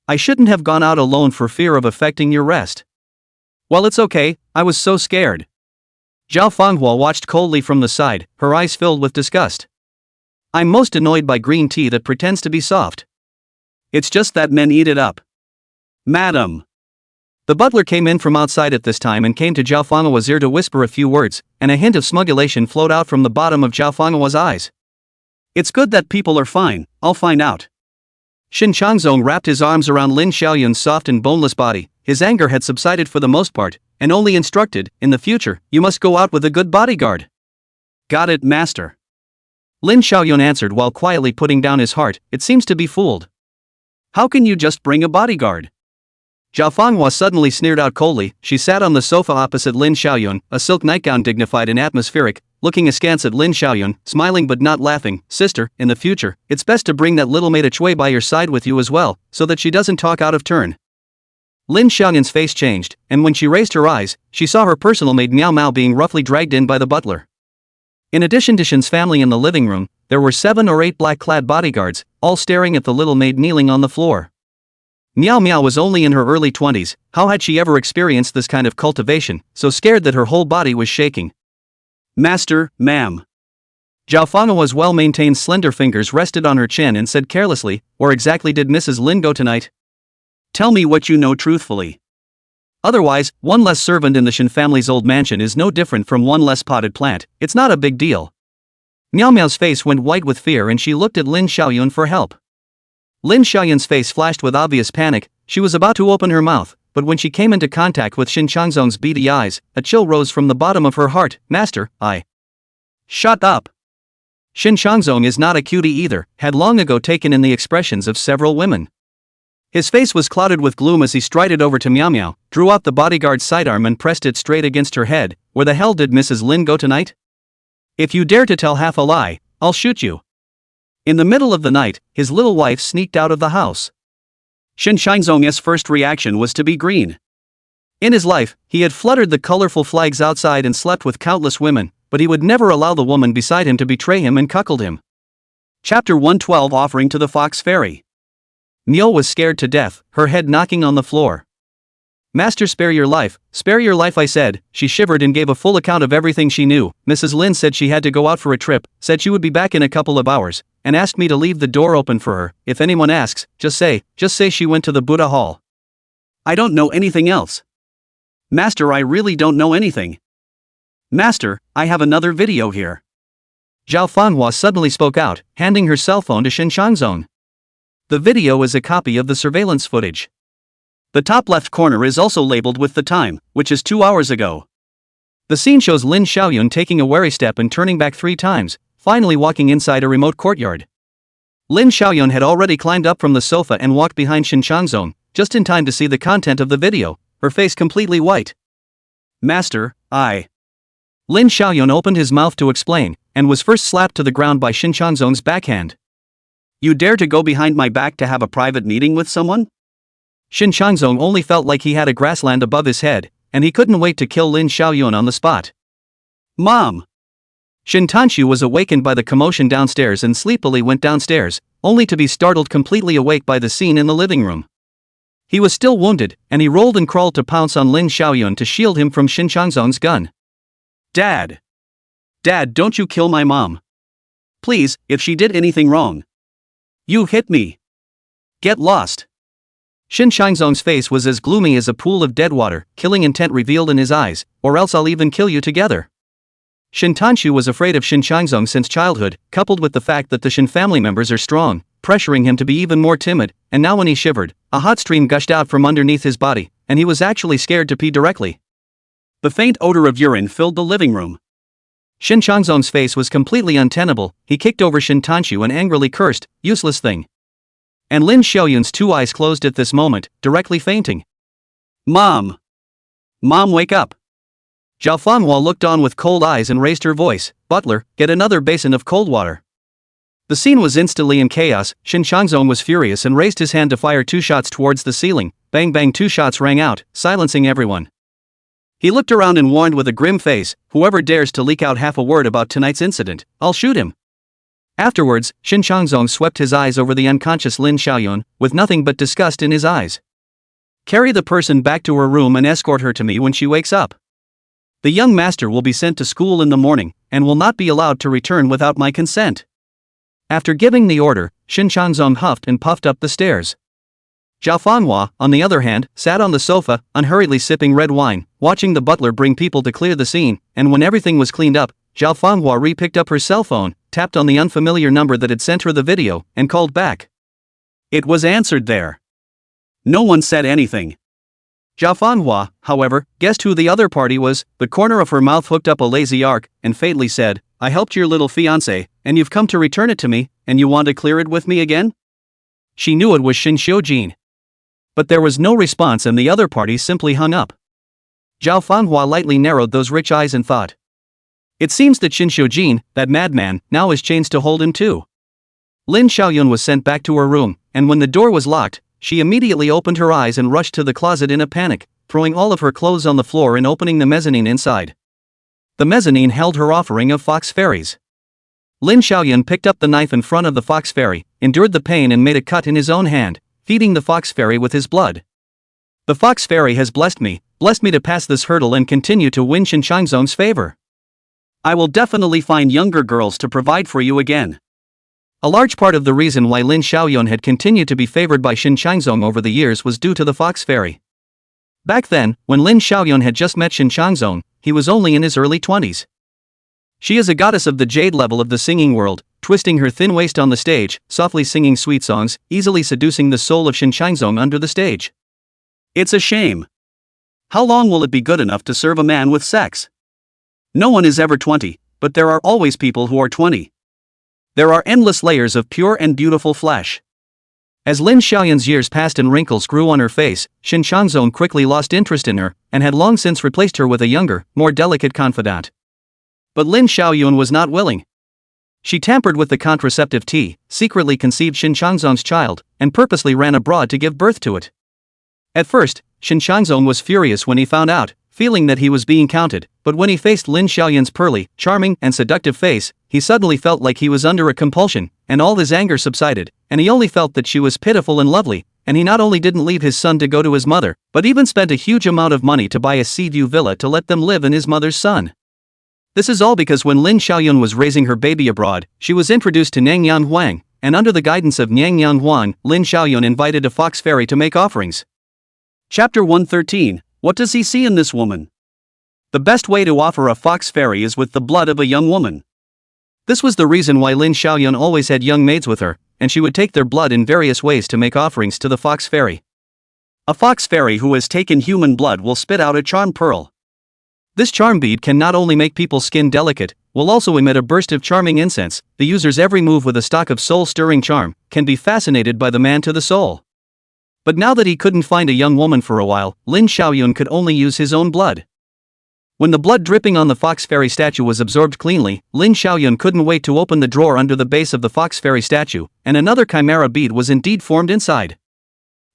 I shouldn't have gone out alone for fear of affecting your rest." "Well, it's okay, I was so scared." Zhao Fanghua watched coldly from the side, her eyes filled with disgust. "I'm most annoyed by green tea that pretends to be soft. It's just that men eat it up." "Madam." The butler came in from outside at this time and came to Zhao Fanghua's ear to whisper a few words, and a hint of smug elation flowed out from the bottom of Zhao Fanghua's eyes. "It's good that people are fine, I'll find out." Shen Changzong wrapped his arms around Lin Xiaoyun's soft and boneless body. His anger had subsided for the most part, and only instructed, "In the future, you must go out with a good bodyguard." "Got it, master." Lin Xiaoyun answered while quietly putting down his heart. "It seems to be fooled. How can you just bring a bodyguard?" Zhao Fanghua suddenly sneered out coldly. She sat on the sofa opposite Lin Xiaoyun, a silk nightgown dignified and atmospheric, looking askance at Lin Xiaoyun, smiling but not laughing. "Sister, in the future, it's best to bring that little maid Chui by your side with you as well, so that she doesn't talk out of turn." Lin Xiaoyun's face changed, and when she raised her eyes, she saw her personal maid Miao Mao being roughly dragged in by the butler. In addition to Shen's family in the living room, there were 7 or 8 black-clad bodyguards, all staring at the little maid kneeling on the floor. Miao Miao was only in her early 20s, how had she ever experienced this kind of cultivation, so scared that her whole body was shaking. "Master, ma'am." Zhao Fanghua's well-maintained slender fingers rested on her chin and said carelessly, "Where exactly did Mrs. Lin go tonight? Tell me what you know truthfully. Otherwise, one less servant in the Shen family's old mansion is no different from one less potted plant. It's not a big deal." Miao Miao's face went white with fear and she looked at Lin Xiaoyun for help. Lin Xiaoyun's face flashed with obvious panic. She was about to open her mouth, but when she came into contact with Shen Changzong's beady eyes, a chill rose from the bottom of her heart. "Master, I..." "Shut up." Shen Changzong is not a cutie either, had long ago taken in the expressions of several women. His face was clouded with gloom as he strided over to Miao Miao, drew out the bodyguard's sidearm and pressed it straight against her head. "Where the hell did Mrs. Lin go tonight? If you dare to tell half a lie, I'll shoot you." In the middle of the night, his little wife sneaked out of the house. Shen Changzong's first reaction was to be green. In his life, he had fluttered the colorful flags outside and slept with countless women, but he would never allow the woman beside him to betray him and cuckold him. Chapter 112 Offering to the Fox Fairy. Niu was scared to death, her head knocking on the floor. "Master, spare your life, I said." She shivered and gave a full account of everything she knew. "Mrs. Lin said she had to go out for a trip, said she would be back in a couple of hours, and asked me to leave the door open for her. If anyone asks, just say she went to the Buddha hall. I don't know anything else. Master, I really don't know anything. Master, I have another video here." Zhao Fanghua suddenly spoke out, handing her cell phone to Shen Changzong. The video is a copy of the surveillance footage. The top left corner is also labeled with the time, which is 2 hours ago. The scene shows Lin Xiaoyun taking a wary step and turning back 3 times, finally walking inside a remote courtyard. Lin Xiaoyun had already climbed up from the sofa and walked behind Shin Changzong, just in time to see the content of the video, her face completely white. Master, Lin Xiaoyun opened his mouth to explain, and was first slapped to the ground by Shin Changzong's backhand. You dare to go behind my back to have a private meeting with someone? Shin Changzong only felt like he had a grassland above his head, and he couldn't wait to kill Lin Xiaoyun on the spot. Mom! Shin Tanshu was awakened by the commotion downstairs and sleepily went downstairs, only to be startled completely awake by the scene in the living room. He was still wounded, and he rolled and crawled to pounce on Lin Xiaoyun to shield him from Shin Changzong's gun. Dad! Dad, don't you kill my mom. Please, if she did anything wrong. You hit me. Get lost. Shin Changzong's face was as gloomy as a pool of dead water, killing intent revealed in his eyes, or else I'll even kill you together. Shin Tanshu was afraid of Shin Changzong since childhood, coupled with the fact that the Shin family members are strong, pressuring him to be even more timid, and now when he shivered, a hot stream gushed out from underneath his body, and he was actually scared to pee directly. The faint odor of urine filled the living room. Shin Changzong's face was completely untenable. He kicked over Shin Tanshu and angrily cursed, "Useless thing." And Lin Xiaoyun's two eyes closed at this moment, directly fainting. Mom! Mom, wake up! Zhao Fanhua looked on with cold eyes and raised her voice, "Butler, get another basin of cold water." The scene was instantly in chaos. Shin Changzong was furious and raised his hand to fire 2 shots towards the ceiling. Bang bang, 2 shots rang out, silencing everyone. He looked around and warned with a grim face, "Whoever dares to leak out half a word about tonight's incident, I'll shoot him." Afterwards, Shin Changzong swept his eyes over the unconscious Lin Xiaoyun, with nothing but disgust in his eyes. "Carry the person back to her room and escort her to me when she wakes up. The young master will be sent to school in the morning, and will not be allowed to return without my consent." After giving the order, Shin Changzong huffed and puffed up the stairs. Zhao Fanhua, on the other hand, sat on the sofa, unhurriedly sipping red wine, watching the butler bring people to clear the scene, and when everything was cleaned up, Zhao Fanhua re-picked up her cell phone, tapped on the unfamiliar number that had sent her the video, and called back. It was answered there. No one said anything. Zhao Fanhua, however, guessed who the other party was. The corner of her mouth hooked up a lazy arc, and faintly said, "I helped your little fiancé, and you've come to return it to me, and you want to clear it with me again?" She knew it was Shin Xiujin. But there was no response and the other party simply hung up. Zhao Fanhua lightly narrowed those rich eyes and thought. It seems that Shin Xiujin, that madman, now has chains to hold him too. Lin Xiaoyun was sent back to her room, and when the door was locked, she immediately opened her eyes and rushed to the closet in a panic, throwing all of her clothes on the floor and opening the mezzanine inside. The mezzanine held her offering of fox fairies. Lin Xiaoyun picked up the knife in front of the fox fairy, endured the pain and made a cut in his own hand, feeding the fox fairy with his blood. The fox fairy has blessed me to pass this hurdle and continue to win Shin Changzong's favor. I will definitely find younger girls to provide for you again. A large part of the reason why Lin Xiaoyun had continued to be favored by Shin Changzong over the years was due to the fox fairy. Back then, when Lin Xiaoyun had just met Shin Changzong, he was only in his early 20s. She is a goddess of the jade level of the singing world, twisting her thin waist on the stage, softly singing sweet songs, easily seducing the soul of Shin Changzong under the stage. It's a shame. How long will it be good enough to serve a man with sex? No one is ever 20, but there are always people who are 20. There are endless layers of pure and beautiful flesh. As Lin Xiaoyun's years passed and wrinkles grew on her face, Shin Changzong quickly lost interest in her, and had long since replaced her with a younger, more delicate confidant. But Lin Xiaoyun was not willing. She tampered with the contraceptive tea, secretly conceived Shin Changzong's child, and purposely ran abroad to give birth to it. At first, Shin Changzong was furious when he found out, feeling that he was being counted, but when he faced Lin Xiaoyun's pearly, charming, and seductive face, he suddenly felt like he was under a compulsion, and all his anger subsided, and he only felt that she was pitiful and lovely, and he not only didn't leave his son to go to his mother, but even spent a huge amount of money to buy a sea-view villa to let them live in his mother's son. This is all because when Lin Xiaoyun was raising her baby abroad, she was introduced to Nangyan Huang, and under the guidance of Nangyan Huang, Lin Xiaoyun invited a fox fairy to make offerings. Chapter 113, What does he see in this woman? The best way to offer a fox fairy is with the blood of a young woman. This was the reason why Lin Xiaoyun always had young maids with her, and she would take their blood in various ways to make offerings to the fox fairy. A fox fairy who has taken human blood will spit out a charm pearl. This charm bead can not only make people's skin delicate, will also emit a burst of charming incense. The user's every move with a stock of soul-stirring charm can be fascinated by the man to the soul. But now that he couldn't find a young woman for a while, Lin Xiaoyun could only use his own blood. When the blood dripping on the fox fairy statue was absorbed cleanly, Lin Xiaoyun couldn't wait to open the drawer under the base of the fox fairy statue, and another chimera bead was indeed formed inside.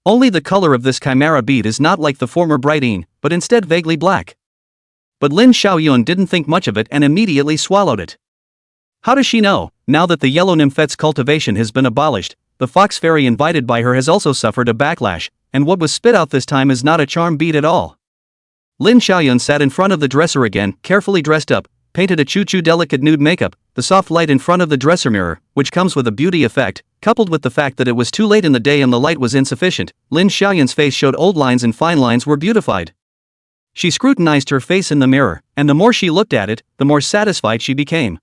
Only the color of this chimera bead is not like the former brightine, but instead vaguely black. But Lin Xiaoyun didn't think much of it and immediately swallowed it. How does she know? Now that the yellow nymphet's cultivation has been abolished, the fox fairy invited by her has also suffered a backlash, and what was spit out this time is not a charm bead at all. Lin Xiaoyun sat in front of the dresser again, carefully dressed up, painted a choo-choo delicate nude makeup. The soft light in front of the dresser mirror, which comes with a beauty effect, coupled with the fact that it was too late in the day and the light was insufficient, Lin Xiaoyun's face showed old lines and fine lines were beautified. She scrutinized her face in the mirror, and the more she looked at it, the more satisfied she became.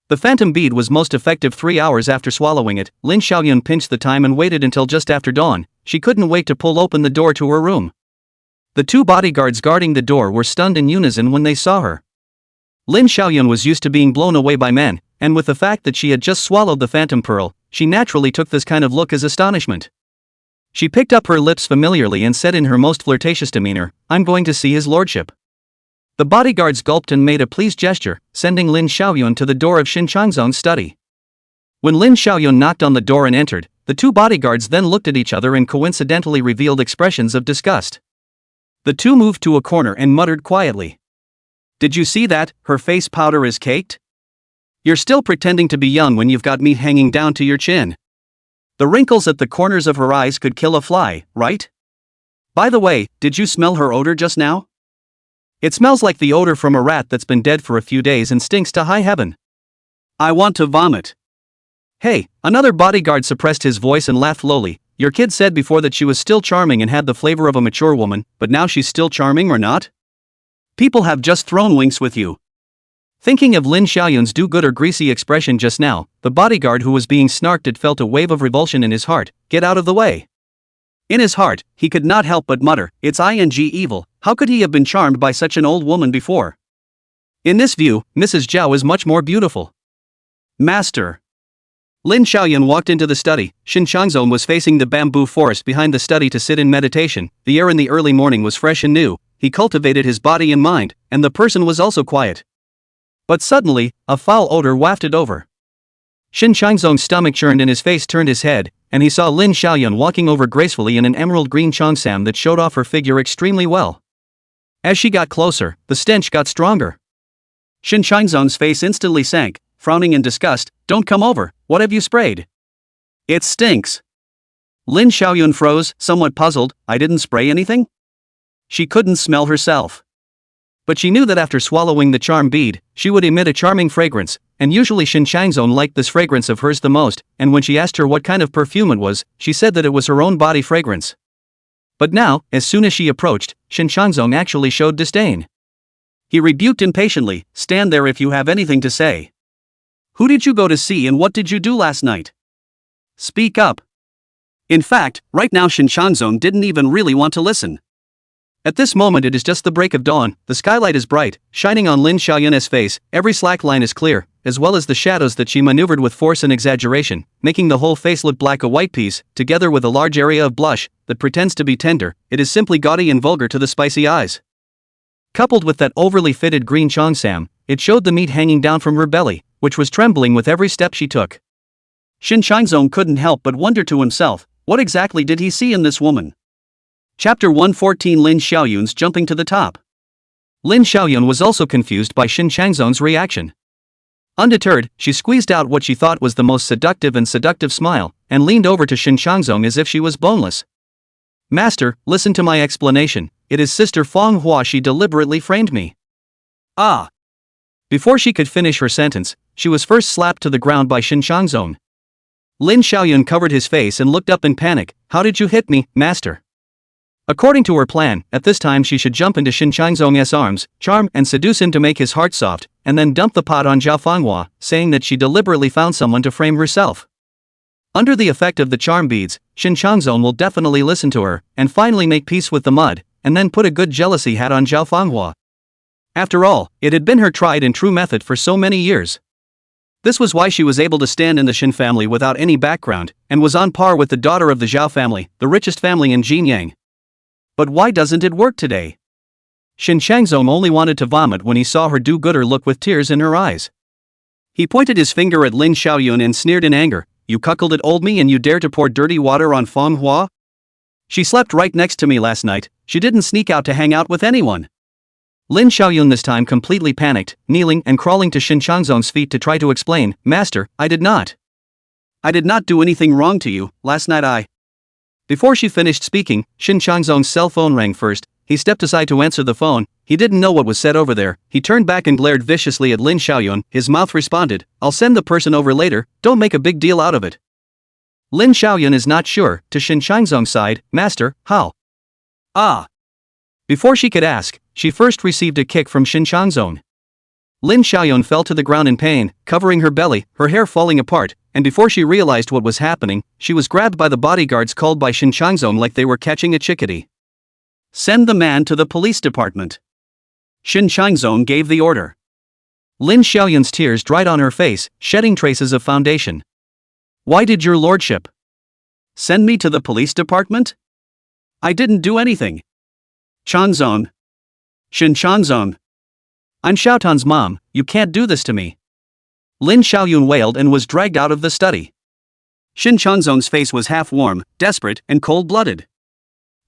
The phantom bead was most effective 3 hours after swallowing it. Lin Xiaoyun pinched the time and waited until just after dawn. She couldn't wait to pull open the door to her room. The 2 bodyguards guarding the door were stunned in unison when they saw her. Lin Xiaoyun was used to being blown away by men, and with the fact that she had just swallowed the phantom pearl, she naturally took this kind of look as astonishment. She picked up her lips familiarly and said in her most flirtatious demeanor, "I'm going to see his lordship." The bodyguards gulped and made a pleased gesture, sending Lin Xiaoyun to the door of Xin Changzong's study. When Lin Xiaoyun knocked on the door and entered, the 2 bodyguards then looked at each other and coincidentally revealed expressions of disgust. The 2 moved to a corner and muttered quietly. "Did you see that? Her face powder is caked? You're still pretending to be young when you've got meat hanging down to your chin. The wrinkles at the corners of her eyes could kill a fly, right? By the way, did you smell her odor just now? It smells like the odor from a rat that's been dead for a few days and stinks to high heaven. I want to vomit." "Hey," another bodyguard suppressed his voice and laughed lowly. "Your kid said before that she was still charming and had the flavor of a mature woman, but now she's still charming or not? People have just thrown winks with you." Thinking of Lin Xiaoyun's do-good or greasy expression just now, the bodyguard who was being snarked at felt a wave of revulsion in his heart. Get out of the way. In his heart, he could not help but mutter, "It's evil, how could he have been charmed by such an old woman before? In this view, Mrs. Zhao is much more beautiful." "Master." Lin Xiaoyun walked into the study. Xin Changzong was facing the bamboo forest behind the study to sit in meditation. The air in the early morning was fresh and new. He cultivated his body and mind, and the person was also quiet. But suddenly, a foul odor wafted over. Xin Changzong's stomach churned and his face turned his head, and he saw Lin Xiaoyun walking over gracefully in an emerald green cheongsam that showed off her figure extremely well. As she got closer, the stench got stronger. Xin Changzong's face instantly sank, frowning in disgust. "Don't come over, what have you sprayed? It stinks." Lin Xiaoyun froze, somewhat puzzled. "I didn't spray anything?" She couldn't smell herself. But she knew that after swallowing the charm bead, she would emit a charming fragrance, and usually Xin Changzong liked this fragrance of hers the most, and when she asked her what kind of perfume it was, she said that it was her own body fragrance. But now, as soon as she approached, Xin Changzong actually showed disdain. He rebuked impatiently, "Stand there if you have anything to say. Who did you go to see and what did you do last night? Speak up." In fact, right now Xin Changzong didn't even really want to listen. At this moment it is just the break of dawn, the skylight is bright, shining on Lin Xiaoyun's face, every slack line is clear, as well as the shadows that she maneuvered with force and exaggeration, making the whole face look like a white piece, together with a large area of blush that pretends to be tender. It is simply gaudy and vulgar to the spicy eyes. Coupled with that overly fitted green cheongsam, it showed the meat hanging down from her belly, which was trembling with every step she took. Xin Changzong couldn't help but wonder to himself, what exactly did he see in this woman? Chapter 114 Lin Xiaoyun's jumping to the top. Lin Xiaoyun was also confused by Xin Changzong's reaction. Undeterred, she squeezed out what she thought was the most seductive smile, and leaned over to Xin Changzong as if she was boneless. "Master, listen to my explanation. It is Sister Feng Hua. She deliberately framed me." "Ah." Before she could finish her sentence, she was first slapped to the ground by Xin Changzong. Lin Xiaoyun covered his face and looked up in panic. "How did you hit me, master?" According to her plan, at this time she should jump into Xin Changzong's arms, charm and seduce him to make his heart soft, and then dump the pot on Zhao Fenghua, saying that she deliberately found someone to frame herself. Under the effect of the charm beads, Xin Changzong will definitely listen to her, and finally make peace with the mud, and then put a good jealousy hat on Zhao Fenghua. After all, it had been her tried and true method for so many years. This was why she was able to stand in the Shin family without any background, and was on par with the daughter of the Zhao family, the richest family in Jinyang. But why doesn't it work today? Shin Changzong only wanted to vomit when he saw her do-gooder look with tears in her eyes. He pointed his finger at Lin Xiaoyun and sneered in anger, "You cuckolded old me and you dare to pour dirty water on Manhwa? She slept right next to me last night, she didn't sneak out to hang out with anyone." Lin Xiaoyun this time completely panicked, kneeling and crawling to Shin Changzong's feet to try to explain, "Master, I did not do anything wrong to you, last night Before she finished speaking, Shin Changzong's cell phone rang first. He stepped aside to answer the phone. He didn't know what was said over there. He turned back and glared viciously at Lin Xiaoyun. His mouth responded, "I'll send the person over later, don't make a big deal out of it." Lin Xiaoyun is not sure. To Shin Changzong's side, "Master, how?" Before she could ask, she first received a kick from Shin Changzong. Lin Xiaoyun fell to the ground in pain, covering her belly, her hair falling apart, and before she realized what was happening, she was grabbed by the bodyguards called by Shin Changzong like they were catching a chickadee. "Send the man to the police department." Shin Changzong gave the order. Lin Xiaoyun's tears dried on her face, shedding traces of foundation. "Why did your lordship send me to the police department? I didn't do anything." "Changzong. Shin Changzong. I'm Xiaotan's mom, you can't do this to me." Lin Xiaoyun wailed and was dragged out of the study. Shin Changzong's face was half warm, desperate, and cold-blooded.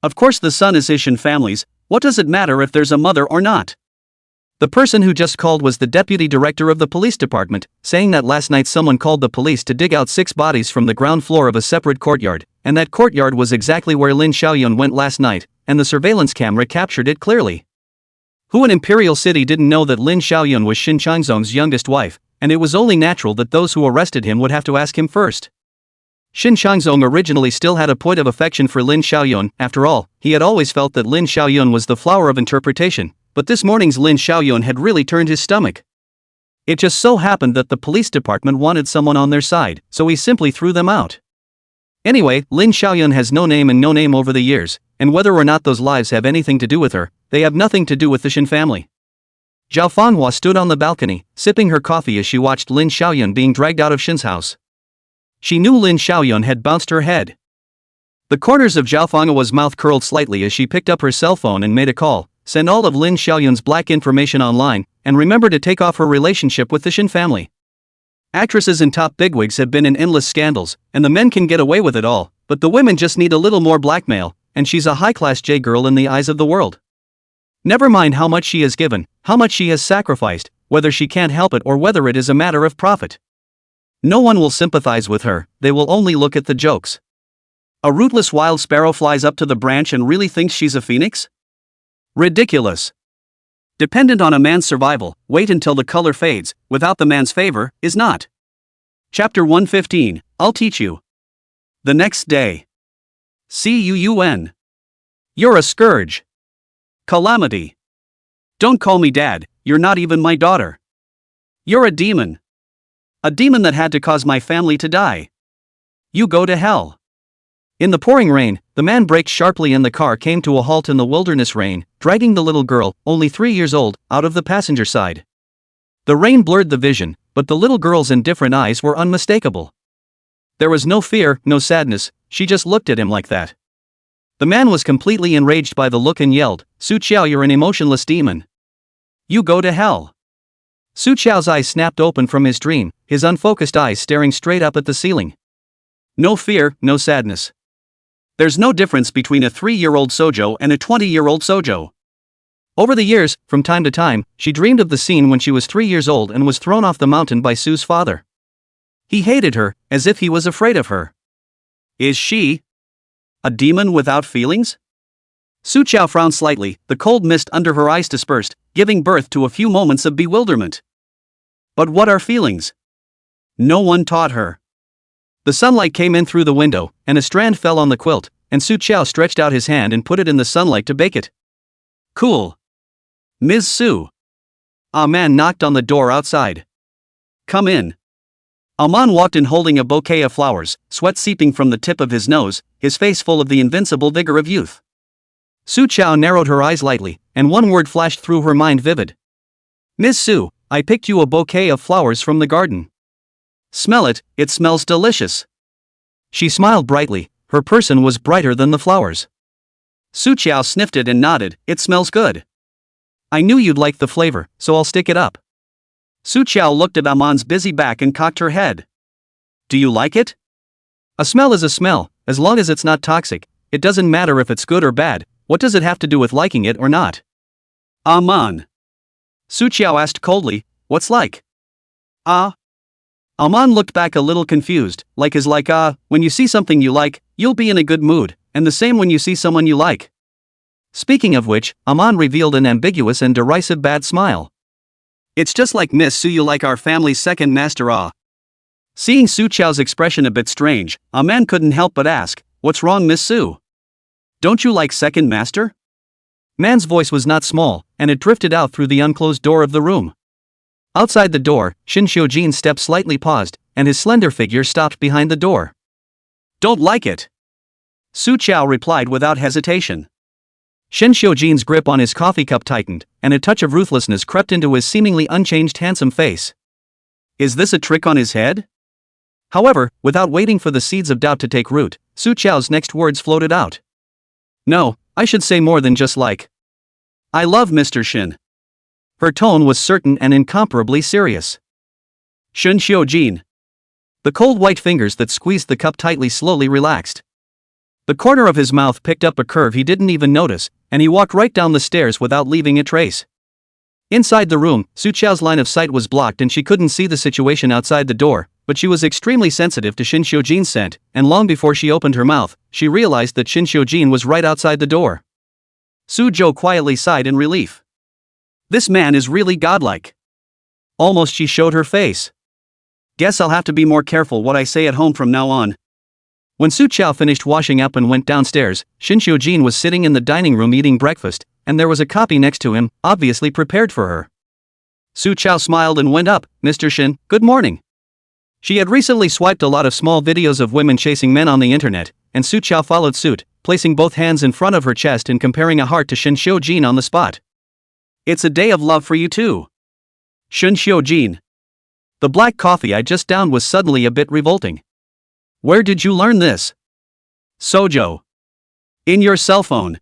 Of course the son is his Shin family's, what does it matter if there's a mother or not? The person who just called was the deputy director of the police department, saying that last night someone called the police to dig out 6 bodies from the ground floor of a separate courtyard, and that courtyard was exactly where Lin Xiaoyun went last night, and the surveillance camera captured it clearly. Who in Imperial City didn't know that Lin Xiaoyun was Shin Changzong's youngest wife, and it was only natural that those who arrested him would have to ask him first. Shin Changzong originally still had a point of affection for Lin Xiaoyun. After all, he had always felt that Lin Xiaoyun was the flower of interpretation, but this morning's Lin Xiaoyun had really turned his stomach. It just so happened that the police department wanted someone on their side, so he simply threw them out. Anyway, Lin Xiaoyun has no name and no name over the years, and whether or not those lives have anything to do with her, they have nothing to do with the Shin family. Zhao Fanhua stood on the balcony, sipping her coffee as she watched Lin Xiaoyun being dragged out of Shin's house. She knew Lin Xiaoyun had bounced her head. The corners of Zhao Fanhua's mouth curled slightly as she picked up her cell phone and made a call. "Send all of Lin Xiaoyun's black information online, and remember to take off her relationship with the Shin family." Actresses and top bigwigs have been in endless scandals, and the men can get away with it all, but the women just need a little more blackmail, and she's a high-class J-girl in the eyes of the world. Never mind how much she has given, how much she has sacrificed, whether she can't help it or whether it is a matter of profit. No one will sympathize with her, they will only look at the jokes. A rootless wild sparrow flies up to the branch and really thinks she's a phoenix? Ridiculous. Dependent on a man's survival, wait until the color fades, without the man's favor, is not. Chapter 115, I'll teach you. The next day. Cuun. You're a scourge. Calamity. Don't call me dad, you're not even my daughter. You're a demon. A demon that had to cause my family to die. You go to hell. In the pouring rain, the man braked sharply and the car came to a halt in the wilderness rain, dragging the little girl, only 3 years old, out of the passenger side. The rain blurred the vision, but the little girl's indifferent eyes were unmistakable. There was no fear, no sadness, she just looked at him like that. The man was completely enraged by the look and yelled, "Su Qiao, you're an emotionless demon. You go to hell." Su Qiao's eyes snapped open from his dream, his unfocused eyes staring straight up at the ceiling. No fear, no sadness. There's no difference between a 3-year-old Sojo and a 20-year-old Sojo. Over the years, from time to time, she dreamed of the scene when she was 3 years old and was thrown off the mountain by Su's father. He hated her, as if he was afraid of her. Is she a demon without feelings? Su Qiao frowned slightly, the cold mist under her eyes dispersed, giving birth to a few moments of bewilderment. But what are feelings? No one taught her. The sunlight came in through the window, and a strand fell on the quilt, and Su Qiao stretched out his hand and put it in the sunlight to bake it. Cool. Ms. Su. A man knocked on the door outside. Come in. A man walked in holding a bouquet of flowers, sweat seeping from the tip of his nose, his face full of the invincible vigor of youth. Su Qiao narrowed her eyes lightly, and one word flashed through her mind vivid. Miss Su, I picked you a bouquet of flowers from the garden. Smell it, it smells delicious. She smiled brightly, her person was brighter than the flowers. Su Qiao sniffed it and nodded, it smells good. I knew you'd like the flavor, so I'll stick it up. Su Qiao looked at Aman's busy back and cocked her head. Do you like it? A smell is a smell, as long as it's not toxic, it doesn't matter if it's good or bad, what does it have to do with liking it or not? Aman. Su Qiao asked coldly, what's like? Aman looked back a little confused, like when you see something you like, you'll be in a good mood, and the same when you see someone you like. Speaking of which, Aman revealed an ambiguous and derisive bad smile. It's just like Miss Su, you like our family's second master. Seeing Su Qiao's expression a bit strange, Aman couldn't help but ask, what's wrong Miss Su? Don't you like second master? Man's voice was not small, and it drifted out through the unclosed door of the room. Outside the door, Shin Xiujin's step slightly paused, and his slender figure stopped behind the door. Don't like it. Su Qiao replied without hesitation. Shin Xiujin's grip on his coffee cup tightened, and a touch of ruthlessness crept into his seemingly unchanged handsome face. Is this a trick on his head? However, without waiting for the seeds of doubt to take root, Su Qiao's next words floated out. No, I should say more than just like. I love Mr. Shin. Her tone was certain and incomparably serious. Shin Xiujin. The cold white fingers that squeezed the cup tightly slowly relaxed. The corner of his mouth picked up a curve he didn't even notice, and he walked right down the stairs without leaving a trace. Inside the room, Su Qiao's line of sight was blocked and she couldn't see the situation outside the door, but she was extremely sensitive to Shin Xiujin's scent, and long before she opened her mouth, she realized that Shin Xiujin was right outside the door. Su Zhou quietly sighed in relief. This man is really godlike. Almost she showed her face. Guess I'll have to be more careful what I say at home from now on. When Su Qiao finished washing up and went downstairs, Shin Xiujin was sitting in the dining room eating breakfast, and there was a copy next to him, obviously prepared for her. Su Qiao smiled and went up, Mr. Shin, good morning. She had recently swiped a lot of small videos of women chasing men on the internet, and Su Qiao followed suit, placing both hands in front of her chest and comparing a heart to Shin Xiujin on the spot. It's a day of love for you too. Shin Xiujin. The black coffee I just downed was suddenly a bit revolting. Where did you learn this? Sojo. In your cell phone.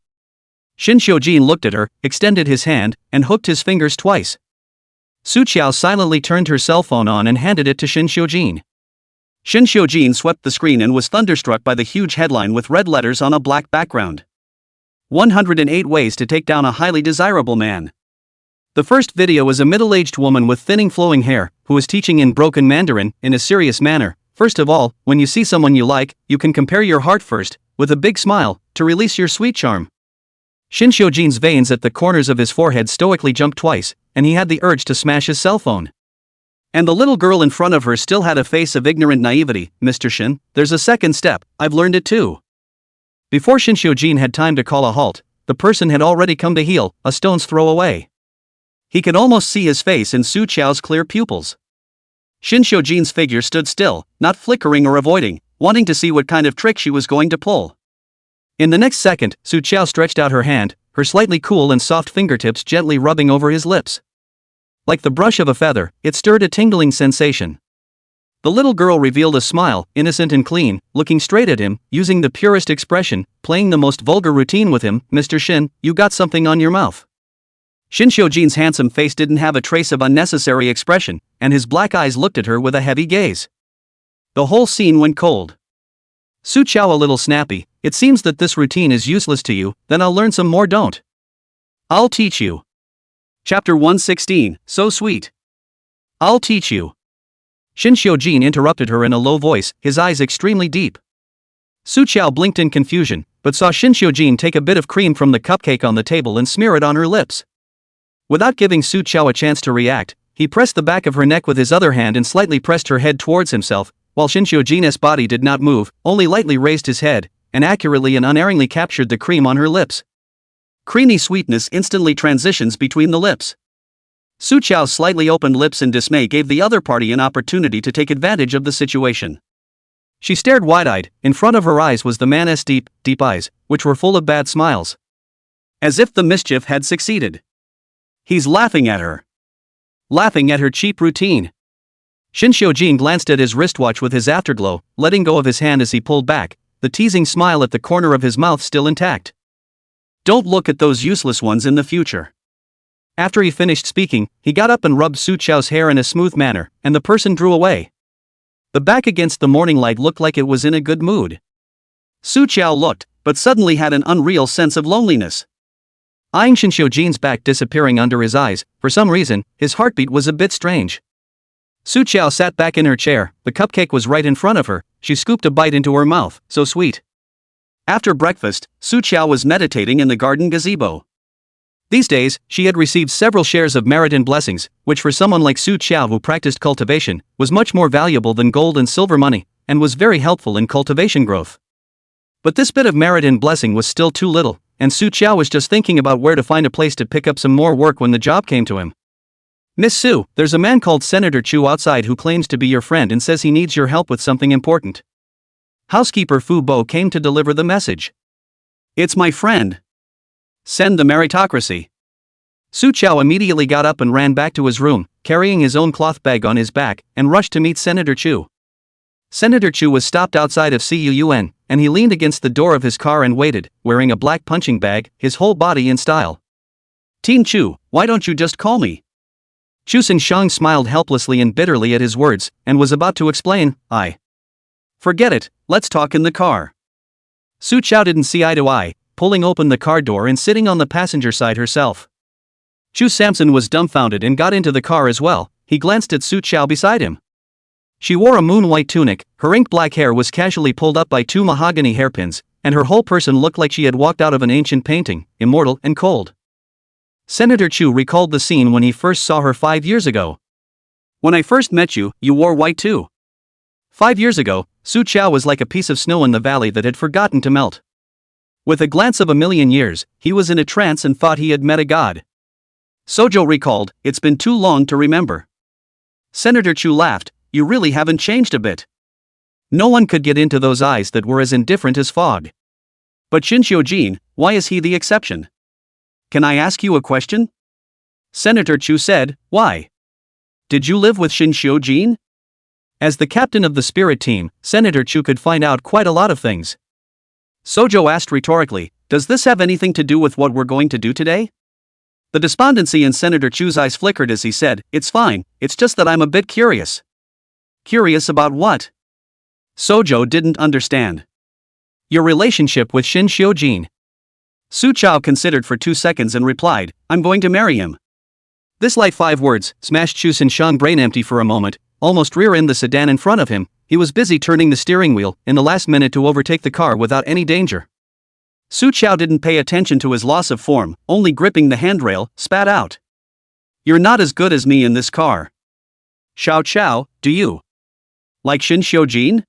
Shin Xiujin looked at her, extended his hand, and hooked his fingers twice. Su Qiao silently turned her cell phone on and handed it to Shin Xiujin. Shin Xiujin swept the screen and was thunderstruck by the huge headline with red letters on a black background. 108 Ways to Take Down a Highly Desirable Man. The first video is a middle-aged woman with thinning flowing hair, who is teaching in broken Mandarin, in a serious manner. First of all, when you see someone you like, you can compare your heart first, with a big smile, to release your sweet charm. Shin Xiujin's veins at the corners of his forehead stoically jumped twice, and he had the urge to smash his cell phone. And the little girl in front of her still had a face of ignorant naivety. Mr. Shin, there's a second step, I've learned it too. Before Shin Xiujin had time to call a halt, the person had already come to heel, a stone's throw away. He could almost see his face in Su Qiao's clear pupils. Shin Xiujin's figure stood still, not flickering or avoiding, wanting to see what kind of trick she was going to pull. In the next second, Su Qiao stretched out her hand, her slightly cool and soft fingertips gently rubbing over his lips. Like the brush of a feather, it stirred a tingling sensation. The little girl revealed a smile, innocent and clean, looking straight at him, using the purest expression, playing the most vulgar routine with him. Mr. Shin, you got something on your mouth. Shin Xiujin's handsome face didn't have a trace of unnecessary expression, and his black eyes looked at her with a heavy gaze. The whole scene went cold. Su Qiao a little snappy, it seems that this routine is useless to you, then I'll learn some more. Don't. I'll teach you. Chapter 116, So Sweet. I'll teach you. Shin Xiujin interrupted her in a low voice, his eyes extremely deep. Su Qiao blinked in confusion, but saw Shin Xiujin take a bit of cream from the cupcake on the table and smear it on her lips. Without giving Su Qiao a chance to react, he pressed the back of her neck with his other hand and slightly pressed her head towards himself, while Shin Xiujin's body did not move, only lightly raised his head, and accurately and unerringly captured the cream on her lips. Creamy sweetness instantly transitions between the lips. Su Qiao's slightly opened lips in dismay gave the other party an opportunity to take advantage of the situation. She stared wide-eyed. In front of her eyes was the man's deep, deep eyes, which were full of bad smiles. As if the mischief had succeeded. He's laughing at her. laughing at her cheap routine. Shin Xiujin glanced at his wristwatch with his afterglow, letting go of his hand as he pulled back, the teasing smile at the corner of his mouth still intact. Don't look at those useless ones in the future. After he finished speaking, he got up and rubbed Su Chao's hair in a smooth manner, and the person drew away. The back against the morning light looked like it was in a good mood. Su Chao looked, but suddenly had an unreal sense of loneliness. Eyeing Shin Xiujin's back disappearing under his eyes, for some reason, his heartbeat was a bit strange. Su Chao sat back in her chair, the cupcake was right in front of her, she scooped a bite into her mouth, so sweet. After breakfast, Su Chao was meditating in the garden gazebo. These days, she had received several shares of merit and blessings, which for someone like Su Chao who practiced cultivation, was much more valuable than gold and silver money, and was very helpful in cultivation growth. But this bit of merit and blessing was still too little, and Su Chao was just thinking about where to find a place to pick up some more work when the job came to him. Miss Su, there's a man called Senator Chu outside who claims to be your friend and says he needs your help with something important. Housekeeper Fu Bo came to deliver the message. It's my friend. Send the meritocracy. Su Chao immediately got up and ran back to his room, carrying his own cloth bag on his back, and rushed to meet Senator Chu. Senator Chu was stopped outside of CUUN, and he leaned against the door of his car and waited, wearing a black punching bag, his whole body in style. Teen Chu, why don't you just call me? Chu Xinshang smiled helplessly and bitterly at his words, and was about to explain, Forget it, let's talk in the car. Su Chao didn't see eye to eye, pulling open the car door and sitting on the passenger side herself. Chu Samson was dumbfounded and got into the car as well, he glanced at Su Chao beside him. She wore a moon-white tunic, her ink-black hair was casually pulled up by two mahogany hairpins, and her whole person looked like she had walked out of an ancient painting, immortal and cold. Senator Chu recalled the scene when he first saw her 5 years ago. When I first met you, you wore white too. 5 years ago, Su Chao was like a piece of snow in the valley that had forgotten to melt. With a glance of a million years, he was in a trance and thought he had met a god. Sojo recalled, it's been too long to remember. Senator Chu laughed, you really haven't changed a bit. No one could get into those eyes that were as indifferent as fog. But Shin Xiujin, why is he the exception? Can I ask you a question? Senator Chu said, why? Did you live with Shin Xiujin? As the captain of the spirit team, Senator Chu could find out quite a lot of things. Sojo asked rhetorically, does this have anything to do with what we're going to do today? The despondency in Senator Chu's eyes flickered as he said, it's fine, it's just that I'm a bit curious. Curious about what? Sojo didn't understand. Your relationship with Shin Xiujin. Su Chao considered for 2 seconds and replied, I'm going to marry him. This light 5 words smashed Chu Xinshang brain empty for a moment, almost rear-end the sedan in front of him. He was busy turning the steering wheel in the last minute to overtake the car without any danger. Su Chao didn't pay attention to his loss of form, only gripping the handrail, spat out. You're not as good as me in this car. Xiao Chao, do you like Shin Xiujin?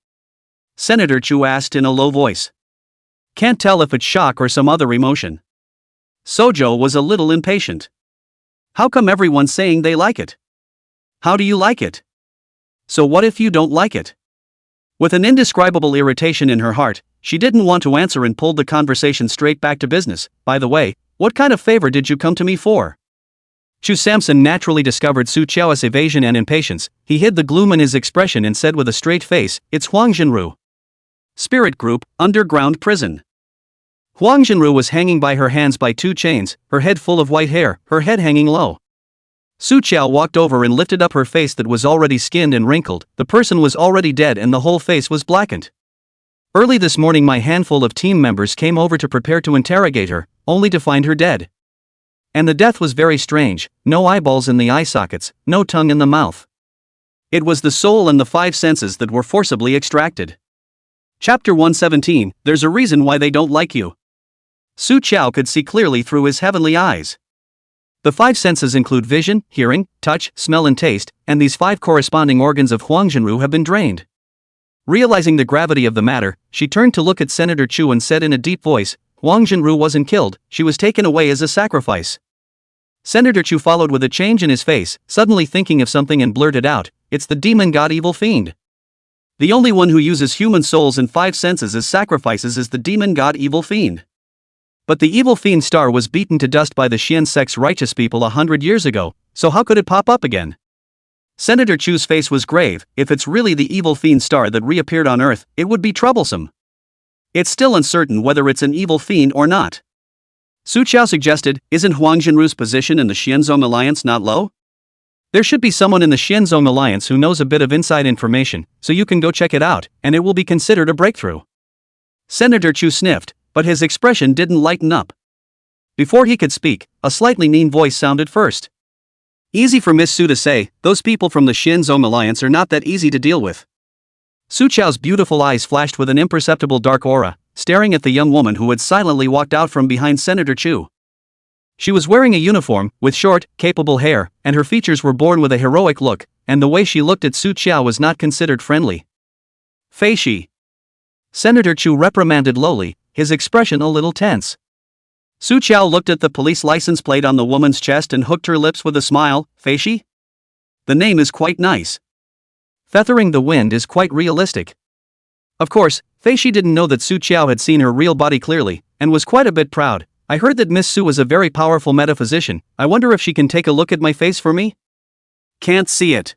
Senator Chu asked in a low voice. Can't tell if it's shock or some other emotion. Sojo was a little impatient. How come everyone's saying they like it? How do you like it? So what if you don't like it? With an indescribable irritation in her heart, she didn't want to answer and pulled the conversation straight back to business. By the way, what kind of favor did you come to me for? Chu Samson naturally discovered Su Chao's evasion and impatience. He hid the gloom in his expression and said with a straight face, it's Huang Jinru. Spirit Group, Underground Prison. Huang Jinru was hanging by her hands by 2 chains, her head full of white hair, her head hanging low. Su Chao walked over and lifted up her face that was already skinned and wrinkled. The person was already dead and the whole face was blackened. Early this morning my handful of team members came over to prepare to interrogate her, only to find her dead. And the death was very strange, no eyeballs in the eye sockets, no tongue in the mouth. It was the soul and the 5 senses that were forcibly extracted. Chapter 117, There's a reason why they don't like you. Su Chao could see clearly through his heavenly eyes. The 5 senses include vision, hearing, touch, smell and taste, and these 5 corresponding organs of Huang Jinru have been drained. Realizing the gravity of the matter, she turned to look at Senator Chu and said in a deep voice, Huang Jinru wasn't killed, she was taken away as a sacrifice. Senator Chu followed with a change in his face, suddenly thinking of something and blurted out, it's the demon god Evil Fiend. The only one who uses human souls and 5 senses as sacrifices is the demon god Evil Fiend. But the Evil Fiend star was beaten to dust by the Xian sect's righteous people 100 years ago, so how could it pop up again? Senator Chu's face was grave. If it's really the evil fiend star that reappeared on Earth, it would be troublesome. It's still uncertain whether it's an evil fiend or not. Su Qiao suggested, isn't Huang Jinru's position in the Xianzong Alliance not low? There should be someone in the Xianzong Alliance who knows a bit of inside information, so you can go check it out, and it will be considered a breakthrough. Senator Chu sniffed, but his expression didn't lighten up. Before he could speak, a slightly mean voice sounded first. Easy for Miss Su to say, those people from the Xianzong Alliance are not that easy to deal with. Su Qiao's beautiful eyes flashed with an imperceptible dark aura, staring at the young woman who had silently walked out from behind Senator Chu. She was wearing a uniform, with short, capable hair, and her features were born with a heroic look, and the way she looked at Su Qiao was not considered friendly. Fei Shi. Senator Chu reprimanded lowly, his expression a little tense. Su Qiao looked at the police license plate on the woman's chest and hooked her lips with a smile. Fei Shi? The name is quite nice. Feathering the Wind is quite realistic. Of course, Fei Shi didn't know that Su Qiao had seen her real body clearly, and was quite a bit proud. I heard that Miss Su is a very powerful metaphysician. I wonder if she can take a look at my face for me? Can't see it.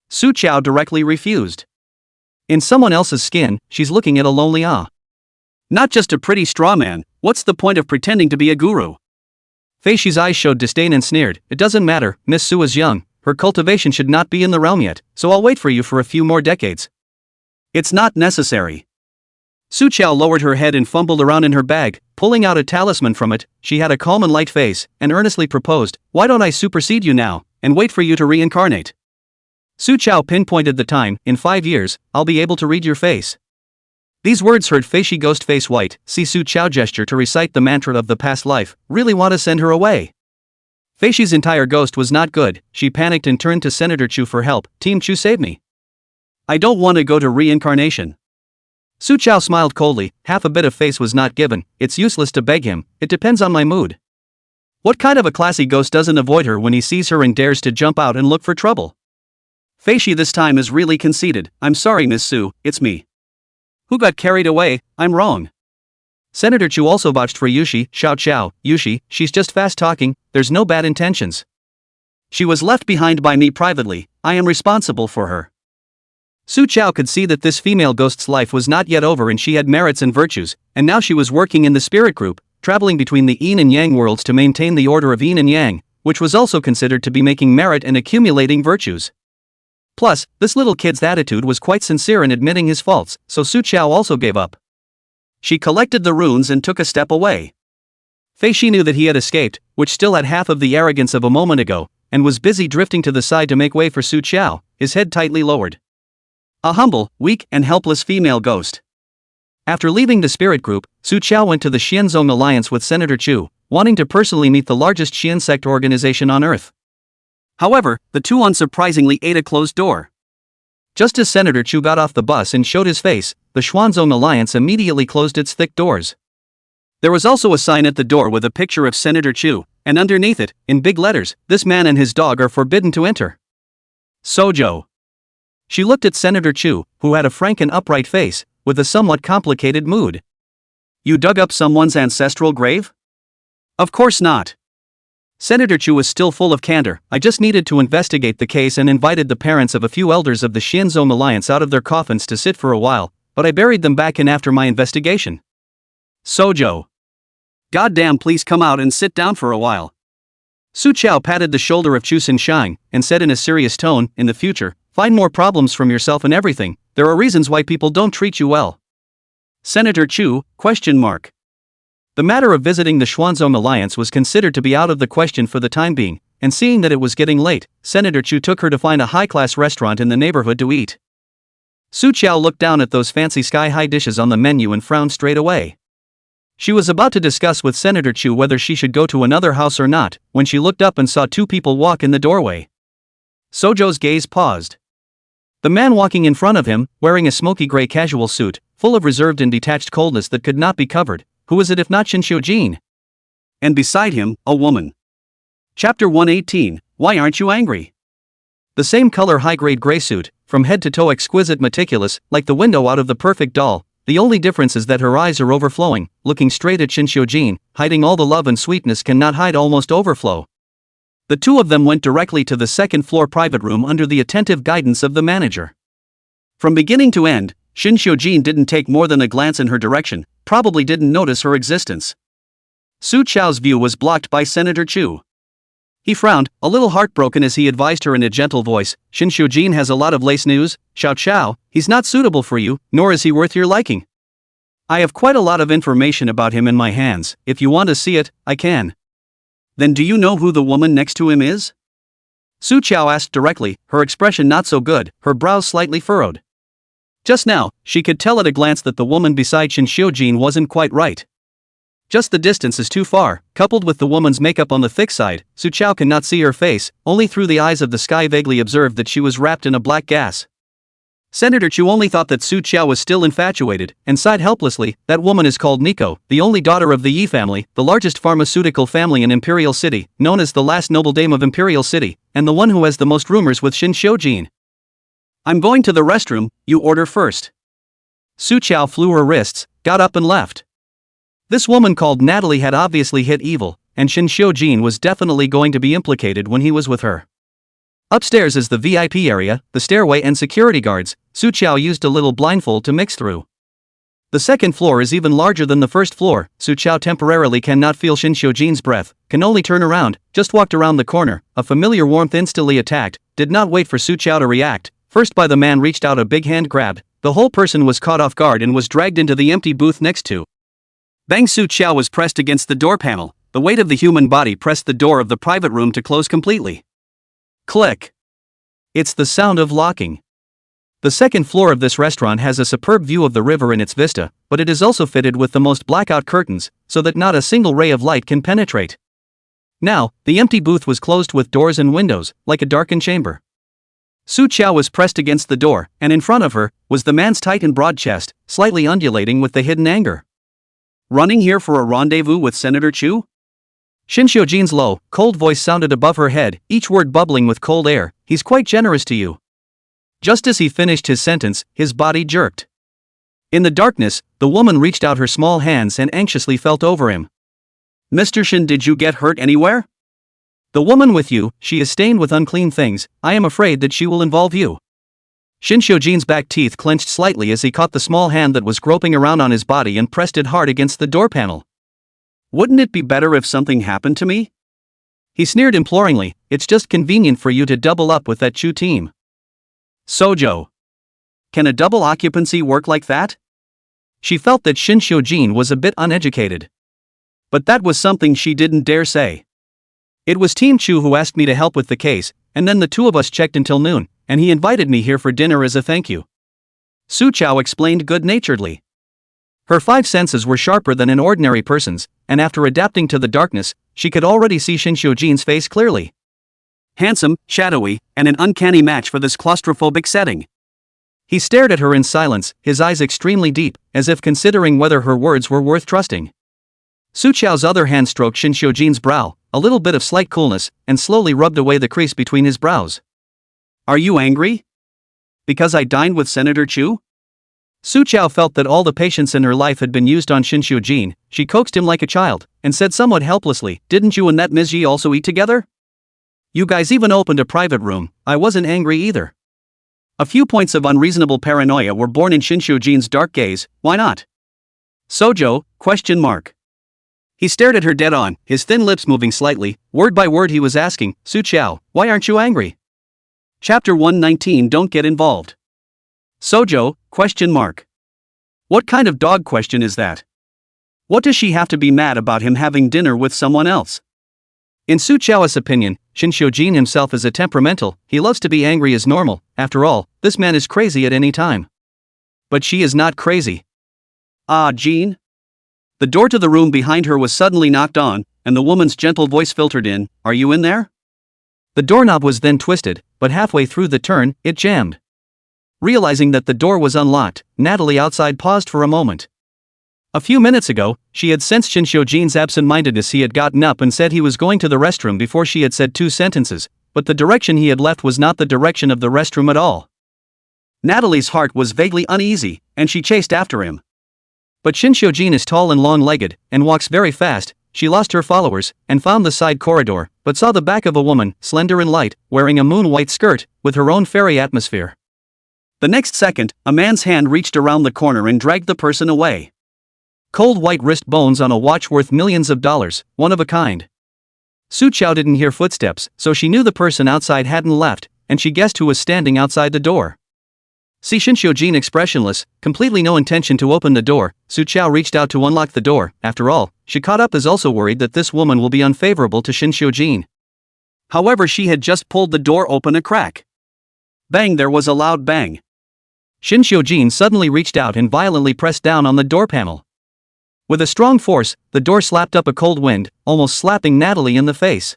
Su Qiao directly refused. In someone else's skin, she's looking at a lonely not just a pretty straw man. What's the point of pretending to be a guru? Fei Shi's eyes showed disdain and sneered. It doesn't matter, Miss Su is young. Her cultivation should not be in the realm yet, so I'll wait for you for a few more decades. It's not necessary. Su Qiao lowered her head and fumbled around in her bag, pulling out a talisman from it. She had a calm and light face, and earnestly proposed, why don't I supersede you now, and wait for you to reincarnate? Su Qiao pinpointed the time. In 5 years, I'll be able to read your face. These words hurt Fei Shi ghost face white. See Su Qiao gesture to recite the mantra of the past life. Really want to send her away. Fei Shi's entire ghost was not good. She panicked and turned to Senator Chu for help. Team Chu, save me. I don't want to go to reincarnation. Su Qiao smiled coldly. Half a bit of face was not given. It's useless to beg him. It depends on my mood. What kind of a classy ghost doesn't avoid her when he sees her and dares to jump out and look for trouble? Fei Shi this time is really conceited. I'm sorry, Miss Su, it's me. Who got carried away? I'm wrong. Senator Chu also vouched for Yushi. Xiao Qiao, Yushi, she's just fast talking, there's no bad intentions. She was left behind by me privately, I am responsible for her. Su Qiao could see that this female ghost's life was not yet over and she had merits and virtues, and now she was working in the spirit group, traveling between the yin and yang worlds to maintain the order of yin and yang, which was also considered to be making merit and accumulating virtues. Plus, this little kid's attitude was quite sincere in admitting his faults, so Su Qiao also gave up. She collected the runes and took a step away. Fei Shi knew that he had escaped, which still had half of the arrogance of a moment ago, and was busy drifting to the side to make way for Su Qiao, his head tightly lowered. A humble, weak, and helpless female ghost. After leaving the spirit group, Su Qiao went to the Xianzong Alliance with Senator Chu, wanting to personally meet the largest Xian sect organization on Earth. However, the two unsurprisingly ate a closed door. Just as Senator Chu got off the bus and showed his face, the Xuanzong Alliance immediately closed its thick doors. There was also a sign at the door with a picture of Senator Chu, and underneath it, in big letters, this man and his dog are forbidden to enter. Sojo. She looked at Senator Chu, who had a frank and upright face, with a somewhat complicated mood. You dug up someone's ancestral grave? Of course not. Senator Chu was still full of candor. I just needed to investigate the case and invited the parents of a few elders of the Xianzong Alliance out of their coffins to sit for a while, but I buried them back in after my investigation. Sojo. Goddamn, please come out and sit down for a while. Su Qiao patted the shoulder of Chu Xinshang and said in a serious tone, in the future, find more problems from yourself and everything. There are reasons why people don't treat you well. Senator Chu, ? The matter of visiting the Xuanzong Alliance was considered to be out of the question for the time being, and seeing that it was getting late, Senator Chu took her to find a high-class restaurant in the neighborhood to eat. Su Qiao looked down at those fancy sky-high dishes on the menu and frowned straight away. She was about to discuss with Senator Chu whether she should go to another house or not, when she looked up and saw two people walk in the doorway. Sojo's gaze paused. The man walking in front of him, wearing a smoky gray casual suit, full of reserved and detached coldness that could not be covered. Who is it if not Shin Xiujin? And beside him, a woman. Chapter 118, Why Aren't You Angry? The same color high-grade gray suit, from head to toe exquisite meticulous, like the window out of the perfect doll. The only difference is that her eyes are overflowing, looking straight at Shin Xiujin, hiding all the love and sweetness cannot hide almost overflow. The two of them went directly to the second-floor private room under the attentive guidance of the manager. From beginning to end, Shin Xiujin didn't take more than a glance in her direction, probably didn't notice her existence. Su Chao's view was blocked by Senator Chu. He frowned, a little heartbroken as he advised her in a gentle voice, Shin Xiujin has a lot of lace news, Xiao Chao, he's not suitable for you, nor is he worth your liking. I have quite a lot of information about him in my hands, if you want to see it, I can. Then do you know who the woman next to him is? Su Chao asked directly, her expression not so good, her brows slightly furrowed. Just now, she could tell at a glance that the woman beside Shin Xiujin wasn't quite right. Just the distance is too far, coupled with the woman's makeup on the thick side, Su Chao cannot see her face, only through the eyes of the sky vaguely observed that she was wrapped in a black gas. Senator Chu only thought that Su Chao was still infatuated, and sighed helplessly, that woman is called Nico, the only daughter of the Yi family, the largest pharmaceutical family in Imperial City, known as the last noble dame of Imperial City, and the one who has the most rumors with Shin Xiujin. I'm going to the restroom, you order first. Su Chao flew her wrists, got up and left. This woman called Natalie had obviously hit evil, and Shin Xiujin was definitely going to be implicated when he was with her. Upstairs is the VIP area, the stairway and security guards. Su Chao used a little blindfold to mix through. The second floor is even larger than the first floor. Su Chao temporarily cannot feel Shin Xiujin's breath, can only turn around, just walked around the corner, a familiar warmth instantly attacked, did not wait for Su Chao to react. First by the man reached out a big hand grabbed, the whole person was caught off guard and was dragged into the empty booth next to. Bang! Su Chao was pressed against the door panel, the weight of the human body pressed the door of the private room to close completely. Click. It's the sound of locking. The second floor of this restaurant has a superb view of the river in its vista, but it is also fitted with the most blackout curtains, so that not a single ray of light can penetrate. Now, the empty booth was closed with doors and windows, like a darkened chamber. Su Chao was pressed against the door, and in front of her was the man's tight and broad chest, slightly undulating with the hidden anger. Running here for a rendezvous with Senator Chu? Shin Xiujin's low, cold voice sounded above her head, each word bubbling with cold air. He's quite generous to you. Just as he finished his sentence, his body jerked. In the darkness, the woman reached out her small hands and anxiously felt over him. Mr. Shin, did you get hurt anywhere? The woman with you, she is stained with unclean things, I am afraid that she will involve you. Shin Xiujin's back teeth clenched slightly as he caught the small hand that was groping around on his body and pressed it hard against the door panel. Wouldn't it be better if something happened to me? He sneered imploringly, it's just convenient for you to double up with that Chu team. Sojo. Can a double occupancy work like that? She felt that Shin Xiujin was a bit uneducated. But that was something she didn't dare say. It was Team Chu who asked me to help with the case, and then the two of us checked until noon, and he invited me here for dinner as a thank you. Su Chao explained good-naturedly. Her five senses were sharper than an ordinary person's, and after adapting to the darkness, she could already see Shin Xiujin's face clearly. Handsome, shadowy, and an uncanny match for this claustrophobic setting. He stared at her in silence, his eyes extremely deep, as if considering whether her words were worth trusting. Su Chao's other hand stroked Shin Xiujin's brow, a little bit of slight coolness, and slowly rubbed away the crease between his brows. Are you angry? Because I dined with Senator Chu? Su Chao felt that all the patience in her life had been used on Shin Xiujin. She coaxed him like a child, and said somewhat helplessly, didn't you and that Ms. Yi also eat together? You guys even opened a private room. I wasn't angry either. A few points of unreasonable paranoia were born in Shin Xiujin's dark gaze. Why not? Sojo? ? He stared at her dead on, his thin lips moving slightly. Word by word he was asking, Su Chao, why aren't you angry? Chapter 119. Don't get involved. Sojo? ? What kind of dog question is that? What does she have to be mad about him having dinner with someone else? In Su Chao's opinion, Shin Xiujin himself is a temperamental, he loves to be angry as normal, after all, this man is crazy at any time. But she is not crazy. Ah, Jean? The door to the room behind her was suddenly knocked on, and the woman's gentle voice filtered in, are you in there? The doorknob was then twisted, but halfway through the turn, it jammed. Realizing that the door was unlocked, Natalie outside paused for a moment. A few minutes ago, she had sensed Shin Xiujin's absent-mindedness. He had gotten up and said he was going to the restroom before she had said two sentences, but the direction he had left was not the direction of the restroom at all. Natalie's heart was vaguely uneasy, and she chased after him. But Shin Xiujin is tall and long-legged, and walks very fast. She lost her followers, and found the side corridor, but saw the back of a woman, slender and light, wearing a moon-white skirt, with her own fairy atmosphere. The next second, a man's hand reached around the corner and dragged the person away. Cold white wrist bones on a watch worth millions of dollars, one of a kind. Su Chao didn't hear footsteps, so she knew the person outside hadn't left, and she guessed who was standing outside the door. See Shin Xiujin expressionless, completely no intention to open the door. Su Chao reached out to unlock the door. After all, she caught up is also worried that this woman will be unfavorable to Shin Xiujin. However, she had just pulled the door open a crack. Bang! There was a loud bang. Shin Xiujin suddenly reached out and violently pressed down on the door panel. With a strong force, the door slapped up a cold wind, almost slapping Natalie in the face.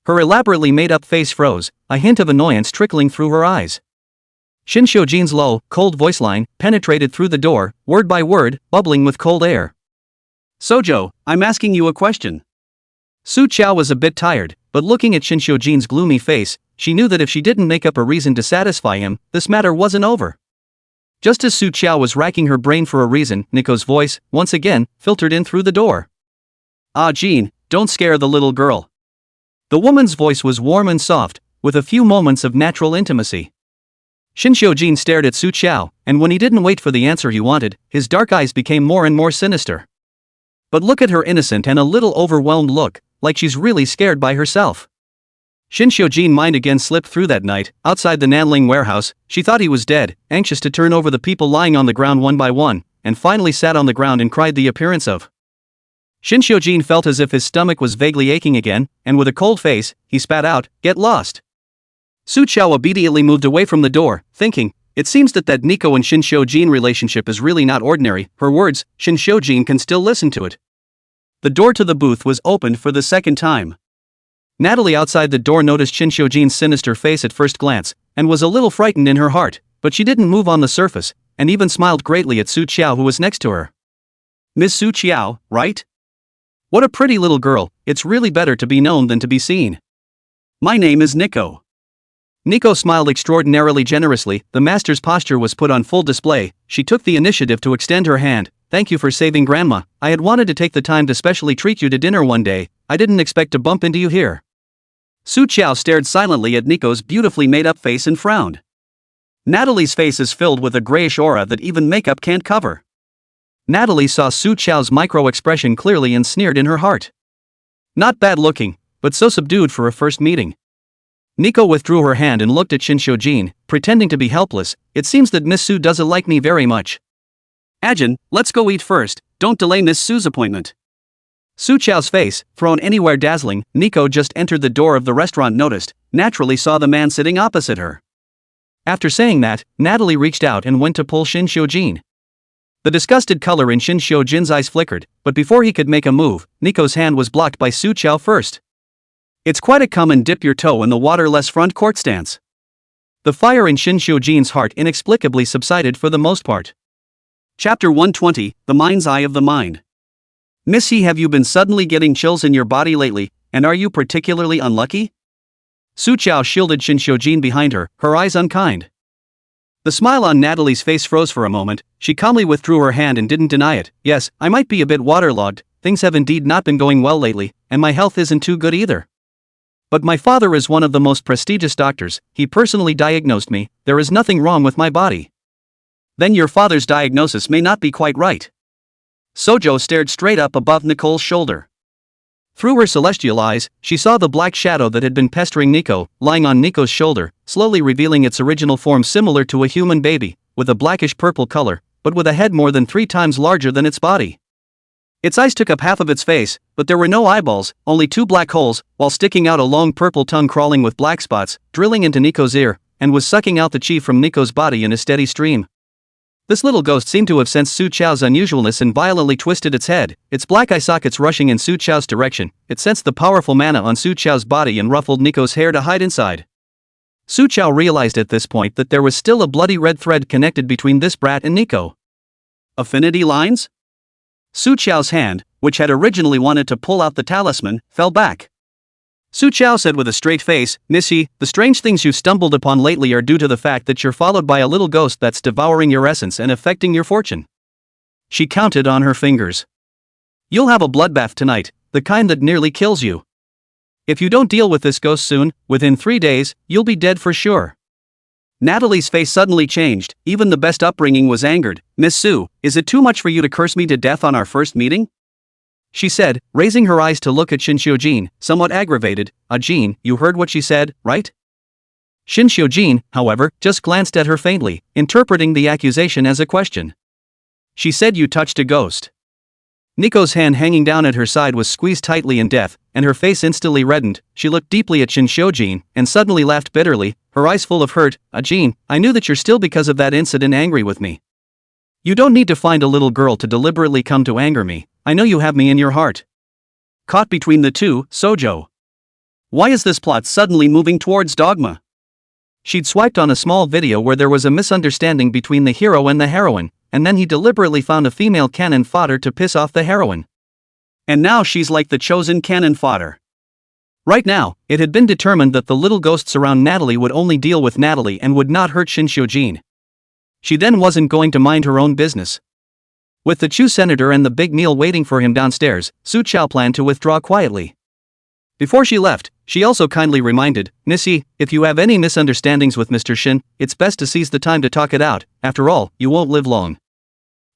Her elaborately made-up face froze, a hint of annoyance trickling through her eyes. Shin Xiujin's low, cold voice line penetrated through the door, word by word, bubbling with cold air. "Sojo, I'm asking you a question." Su Chao was a bit tired, but looking at Shin Xiujin's gloomy face, she knew that if she didn't make up a reason to satisfy him, this matter wasn't over. Just as Su Chao was racking her brain for a reason, Nico's voice, once again, filtered in through the door. "Ah, Jean, don't scare the little girl." The woman's voice was warm and soft, with a few moments of natural intimacy. Shin Xiujin stared at Su Chao, and when he didn't wait for the answer he wanted, his dark eyes became more and more sinister. But look at her innocent and a little overwhelmed look, like she's really scared by herself. Shin Xiujin's mind again slipped through that night, outside the Nanling warehouse. She thought he was dead, anxious to turn over the people lying on the ground one by one, and finally sat on the ground and cried the appearance of. Shin Xiujin felt as if his stomach was vaguely aching again, and with a cold face, he spat out, "Get lost." Su Chao obediently moved away from the door, thinking, it seems that Nico and Shin Xiujin relationship is really not ordinary. Her words, Shin Xiujin can still listen to it. The door to the booth was opened for the second time. Natalie outside the door noticed Shin Xiujin's sinister face at first glance, and was a little frightened in her heart, but she didn't move on the surface, and even smiled greatly at Su Chao who was next to her. "Miss Su Chao, right? What a pretty little girl, it's really better to be known than to be seen. My name is Nico." Nico smiled extraordinarily generously. The master's posture was put on full display. She took the initiative to extend her hand. "Thank you for saving Grandma. I had wanted to take the time to specially treat you to dinner one day. I didn't expect to bump into you here." Su Chao stared silently at Nico's beautifully made-up face and frowned. Natalie's face is filled with a grayish aura that even makeup can't cover. Natalie saw Su Chao's micro-expression clearly and sneered in her heart. Not bad looking, but so subdued for a first meeting. Nico withdrew her hand and looked at Shin Xiujin, pretending to be helpless. "It seems that Miss Su doesn't like me very much. Ajin, let's go eat first, don't delay Miss Su's appointment." Su Chao's face, thrown anywhere dazzling. Nico just entered the door of the restaurant noticed, naturally saw the man sitting opposite her. After saying that, Natalie reached out and went to pull Shin Xiujin. The disgusted color in Shin Xiujin's eyes flickered, but before he could make a move, Nico's hand was blocked by Su Chao first. It's quite a come and dip your toe in the water-less front court stance. The fire in Shin Xiujin's heart inexplicably subsided for the most part. Chapter 120, The Mind's Eye of the Mind. "Missy, have you been suddenly getting chills in your body lately, and are you particularly unlucky?" Su Chao shielded Shin Xiujin behind her, her eyes unkind. The smile on Natalie's face froze for a moment. She calmly withdrew her hand and didn't deny it. "Yes, I might be a bit waterlogged, things have indeed not been going well lately, and my health isn't too good either. But my father is one of the most prestigious doctors, he personally diagnosed me, there is nothing wrong with my body." "Then your father's diagnosis may not be quite right." Sojo stared straight up above Nicole's shoulder. Through her celestial eyes, she saw the black shadow that had been pestering Nico, lying on Nico's shoulder, slowly revealing its original form similar to a human baby, with a blackish-purple color, but with a head more than 3 times larger than its body. Its eyes took up half of its face, but there were no eyeballs, only 2 black holes, while sticking out a long purple tongue crawling with black spots, drilling into Nico's ear, and was sucking out the chi from Nico's body in a steady stream. This little ghost seemed to have sensed Su Chao's unusualness and violently twisted its head, its black eye sockets rushing in Su Chao's direction. It sensed the powerful mana on Su Chao's body and ruffled Nico's hair to hide inside. Su Chao realized at this point that there was still a bloody red thread connected between this brat and Nico. Affinity lines? Su Chao's hand, which had originally wanted to pull out the talisman, fell back. Su Chao said with a straight face, "Missy, the strange things you've stumbled upon lately are due to the fact that you're followed by a little ghost that's devouring your essence and affecting your fortune." She counted on her fingers. "You'll have a bloodbath tonight, the kind that nearly kills you." If you don't deal with this ghost soon, within 3 days, you'll be dead for sure. Natalie's face suddenly changed. Even the best upbringing was angered. Miss Sue, is it too much for you to curse me to death on our first meeting? She said, raising her eyes to look at Shinshio-jin, somewhat aggravated. Jin, you heard what she said, right? Shinshio-jin, however, just glanced at her faintly, interpreting the accusation as a question. She said you touched a ghost. Nico's hand hanging down at her side was squeezed tightly in death, and her face instantly reddened. She looked deeply at Shinshio-jin, and suddenly laughed bitterly, her eyes full of hurt. Jin, I knew that you're still because of that incident angry with me. You don't need to find a little girl to deliberately come to anger me, I know you have me in your heart. Caught between the two, Sojo. Why is this plot suddenly moving towards dogma? She'd swiped on a small video where there was a misunderstanding between the hero and the heroine, and then he deliberately found a female cannon fodder to piss off the heroine. And now she's like the chosen cannon fodder. Right now, it had been determined that the little ghosts around Natalie would only deal with Natalie and would not hurt Shinshio-jin. She then wasn't going to mind her own business. With the Chu senator and the big meal waiting for him downstairs, Su Chao planned to withdraw quietly. Before she left, she also kindly reminded, Missy, if you have any misunderstandings with Mr. Shin, it's best to seize the time to talk it out, after all, you won't live long.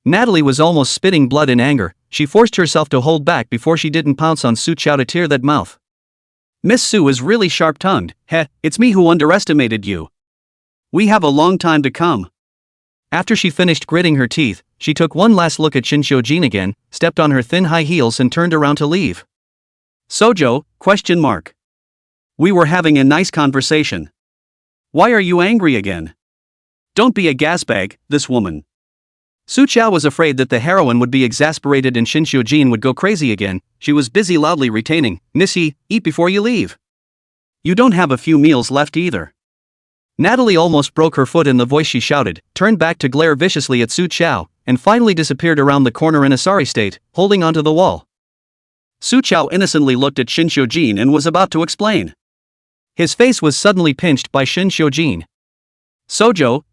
Natalie was almost spitting blood in anger. She forced herself to hold back before she didn't pounce on Su Chao to tear that mouth. Miss Sue is really sharp-tongued. It's me who underestimated you. We have a long time to come. After she finished gritting her teeth, she took one last look at Shinshio-jin again, stepped on her thin high heels and turned around to leave. Sojo, ? We were having a nice conversation. Why are you angry again? Don't be a gasbag, this woman. Su Chao was afraid that the heroine would be exasperated and Shinshio-jin would go crazy again. She was busy loudly retaining, Missy, eat before you leave. You don't have a few meals left either. Natalie almost broke her foot in the voice she shouted, turned back to glare viciously at Su Chao, and finally disappeared around the corner in a sorry state, holding onto the wall. Su Chao innocently looked at Shinshio-jin and was about to explain. His face was suddenly pinched by Shinshio-jin. Sojo, ?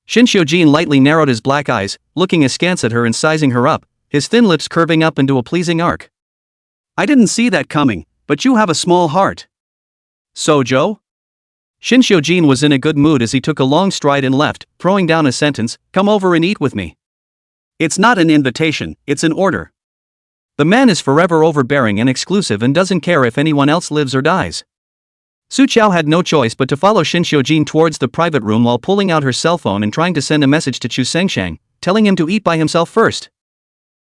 Shinshio-jin lightly narrowed his black eyes, looking askance at her and sizing her up, his thin lips curving up into a pleasing arc. I didn't see that coming, but you have a small heart. Sojo? Shinshio-jin was in a good mood as he took a long stride and left, throwing down a sentence, come over and eat with me. It's not an invitation, it's an order. The man is forever overbearing and exclusive and doesn't care if anyone else lives or dies. Su Chao had no choice but to follow Shinshio-jin towards the private room while pulling out her cell phone and trying to send a message to Chu Sengshang, telling him to eat by himself first.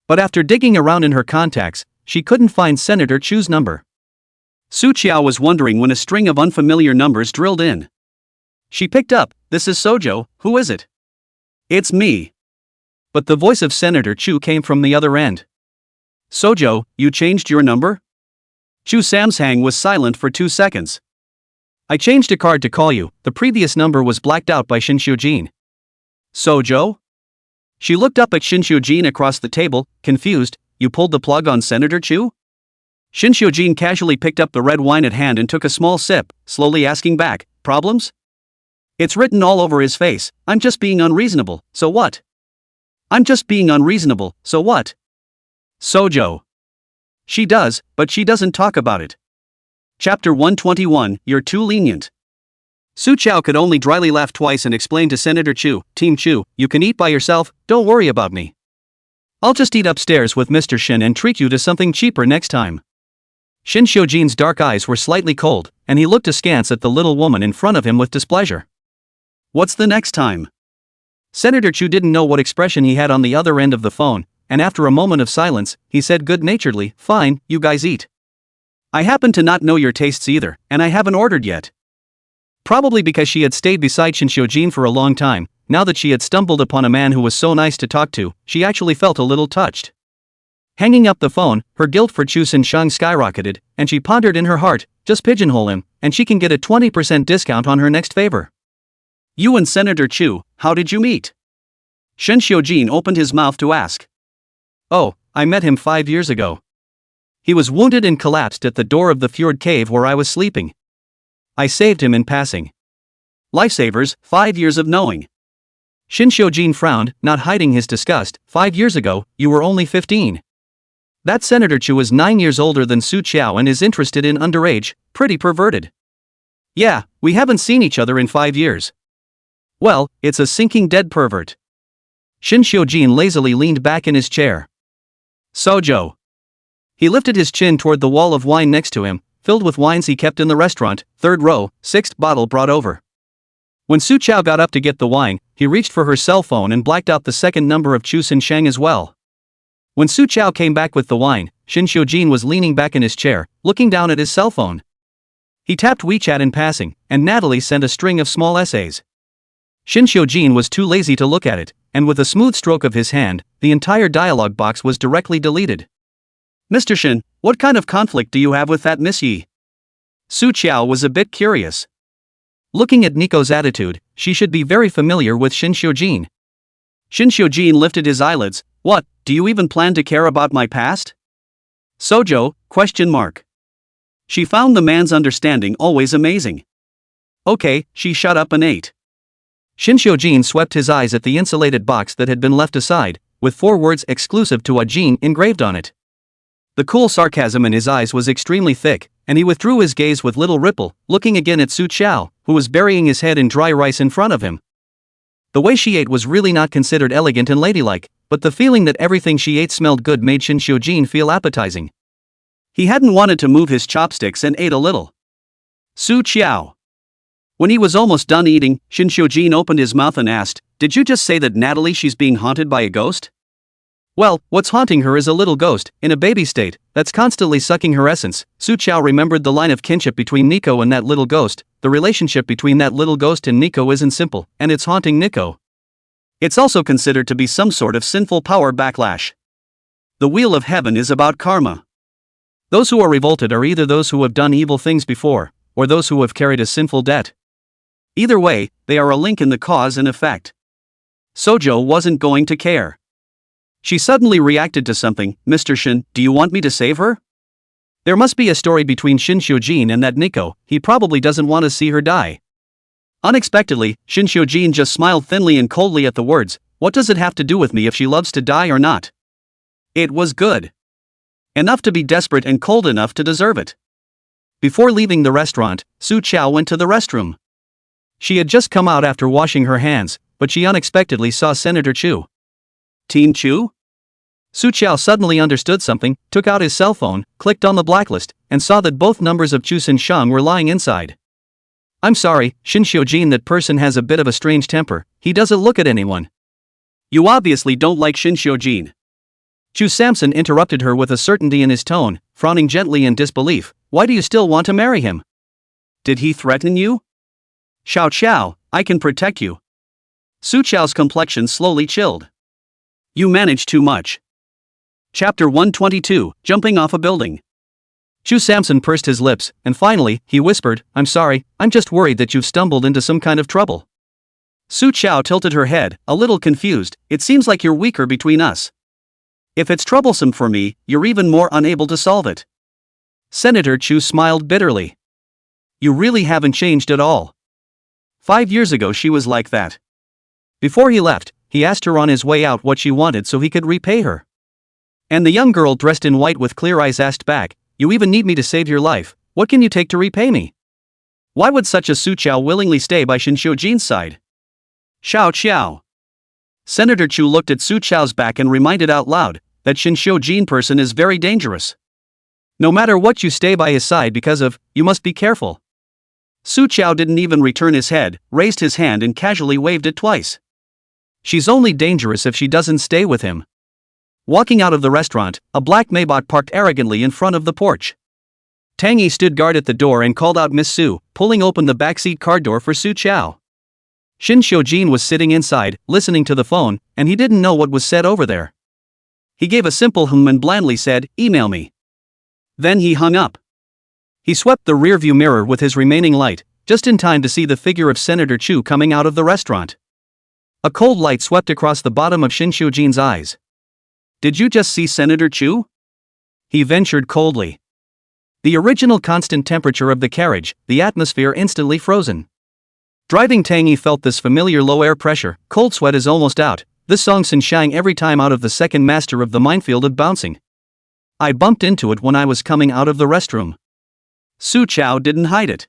But after digging around in her contacts, she couldn't find Senator Chu's number. Su Chao was wondering when a string of unfamiliar numbers drilled in. She picked up, this is Sojo, who is it? It's me. But the voice of Senator Chu came from the other end. Sojo, you changed your number? Chu Samshang was silent for 2 seconds. I changed a card to call you, the previous number was blacked out by Shinshio-jin. Sojo? She looked up at Shinshio-jin across the table, confused, you pulled the plug on Senator Chu? Shinshio-jin casually picked up the red wine at hand and took a small sip, slowly asking back, problems? It's written all over his face, I'm just being unreasonable, so what? I'm just being unreasonable, so what? Sojo. She does, but she doesn't talk about it. Chapter 121, You're too lenient. Su Chao could only dryly laugh twice and explain to Senator Chu, Team Chu, you can eat by yourself, don't worry about me. I'll just eat upstairs with Mr. Shin and treat you to something cheaper next time. Shinshio-jin's dark eyes were slightly cold, and he looked askance at the little woman in front of him with displeasure. What's the next time? Senator Chu didn't know what expression he had on the other end of the phone, and after a moment of silence, he said good-naturedly, fine, you guys eat. I happen to not know your tastes either, and I haven't ordered yet. Probably because she had stayed beside Shinshio-jin for a long time, now that she had stumbled upon a man who was so nice to talk to, she actually felt a little touched. Hanging up the phone, her guilt for Chu Sin-shang skyrocketed, and she pondered in her heart, just pigeonhole him, and she can get a 20% discount on her next favor. You and Senator Chu, how did you meet? Shinshio-jin opened his mouth to ask. Oh, I met him 5 years ago. He was wounded and collapsed at the door of the fjord cave where I was sleeping. I saved him in passing. Lifesavers, 5 years of knowing. Shinshio-jin frowned, not hiding his disgust. 5 years ago, you were only 15. That Senator Chu is 9 years older than Su Qiao and is interested in underage, pretty perverted. Yeah, we haven't seen each other in 5 years. Well, it's a sinking dead pervert. Shin Xiujin lazily leaned back in his chair. Sojo. He lifted his chin toward the wall of wine next to him, filled with wines he kept in the restaurant, 3rd row, 6th bottle brought over. When Su Qiao got up to get the wine, he reached for her cell phone and blacked out the second number of Chu Sin Sheng as well. When Su Qiao came back with the wine, Shin Xiujin was leaning back in his chair, looking down at his cell phone. He tapped WeChat in passing, and Natalie sent a string of small essays. Shin Xiujin was too lazy to look at it, and with a smooth stroke of his hand, the entire dialogue box was directly deleted. Mr. Shin, what kind of conflict do you have with that Miss Yi? Su Qiao was a bit curious. Looking at Nico's attitude, she should be very familiar with Shin Xiujin. Shin Xiujin lifted his eyelids. What, do you even plan to care about my past? Sojo, ? She found the man's understanding always amazing. Okay, she shut up and ate. Shin Xiujin swept his eyes at the insulated box that had been left aside, with 4 words exclusive to Ajin engraved on it. The cool sarcasm in his eyes was extremely thick, and he withdrew his gaze with little ripple, looking again at Su Qiao, who was burying his head in dry rice in front of him. The way she ate was really not considered elegant and ladylike, but the feeling that everything she ate smelled good made Shin Xiujin feel appetizing. He hadn't wanted to move his chopsticks and ate a little. Su Qiao. When he was almost done eating, Shin Xiujin opened his mouth and asked, Did you just say that Natalie she's being haunted by a ghost? Well, what's haunting her is a little ghost, in a baby state, that's constantly sucking her essence. Su Qiao remembered the line of kinship between Nico and that little ghost. The relationship between that little ghost and Nico isn't simple, and it's haunting Nico. It's also considered to be some sort of sinful power backlash. The wheel of heaven is about karma. Those who are revolted are either those who have done evil things before, or those who have carried a sinful debt. Either way, they are a link in the cause and effect. Sojo wasn't going to care. She suddenly reacted to something. Mr. Shin, do you want me to save her? There must be a story between Shin Xiujin and that Nico. He probably doesn't want to see her die. Unexpectedly, Shin Xiujin just smiled thinly and coldly at the words, What does it have to do with me if she loves to die or not? It was good. Enough to be desperate and cold enough to deserve it. Before leaving the restaurant, Su Qiao went to the restroom. She had just come out after washing her hands, but she unexpectedly saw Senator Chu. Team Chu? Su Qiao suddenly understood something, took out his cell phone, clicked on the blacklist, and saw that both numbers of Chu Sin Sheng were lying inside. I'm sorry, Shin Xiujin, that person has a bit of a strange temper. He doesn't look at anyone. You obviously don't like Shin Xiujin. Chu Samson interrupted her with a certainty in his tone, frowning gently in disbelief. Why do you still want to marry him? Did he threaten you? Xiao Qiao, I can protect you. Su Qiao's complexion slowly chilled. You manage too much. Chapter 122, Jumping Off a Building. Chu Samson pursed his lips, and finally, he whispered, I'm sorry, I'm just worried that you've stumbled into some kind of trouble. Su Qiao tilted her head, a little confused. It seems like you're weaker between us. If it's troublesome for me, you're even more unable to solve it. Senator Chu smiled bitterly. You really haven't changed at all. 5 years ago she was like that. Before he left, he asked her on his way out what she wanted so he could repay her. And the young girl dressed in white with clear eyes asked back, You even need me to save your life, what can you take to repay me? Why would such a Su Qiao willingly stay by Shin Xiujin's side? Xiao Qiao. Senator Chu looked at Su Qiao's back and reminded out loud, that Shin Xiujin person is very dangerous. No matter what you stay by his side because of, you must be careful. Su Qiao didn't even return his head, raised his hand and casually waved it twice. She's only dangerous if she doesn't stay with him. Walking out of the restaurant, a black Maybach parked arrogantly in front of the porch. Tang Yi stood guard at the door and called out Miss Su, pulling open the backseat car door for Su Qiao. Shin Xiujin was sitting inside, listening to the phone, and he didn't know what was said over there. He gave a simple and blandly said, Email me. Then he hung up. He swept the rearview mirror with his remaining light, just in time to see the figure of Senator Chu coming out of the restaurant. A cold light swept across the bottom of Shin Xiujin's eyes. Did you just see Senator Chu? He ventured coldly. The original constant temperature of the carriage, the atmosphere instantly frozen. Driving Tang Yi felt this familiar low air pressure. Cold sweat is almost out. This song Sin Shang every time out of the second master of the minefield of bouncing. I bumped into it when I was coming out of the restroom. Su Chao didn't hide it.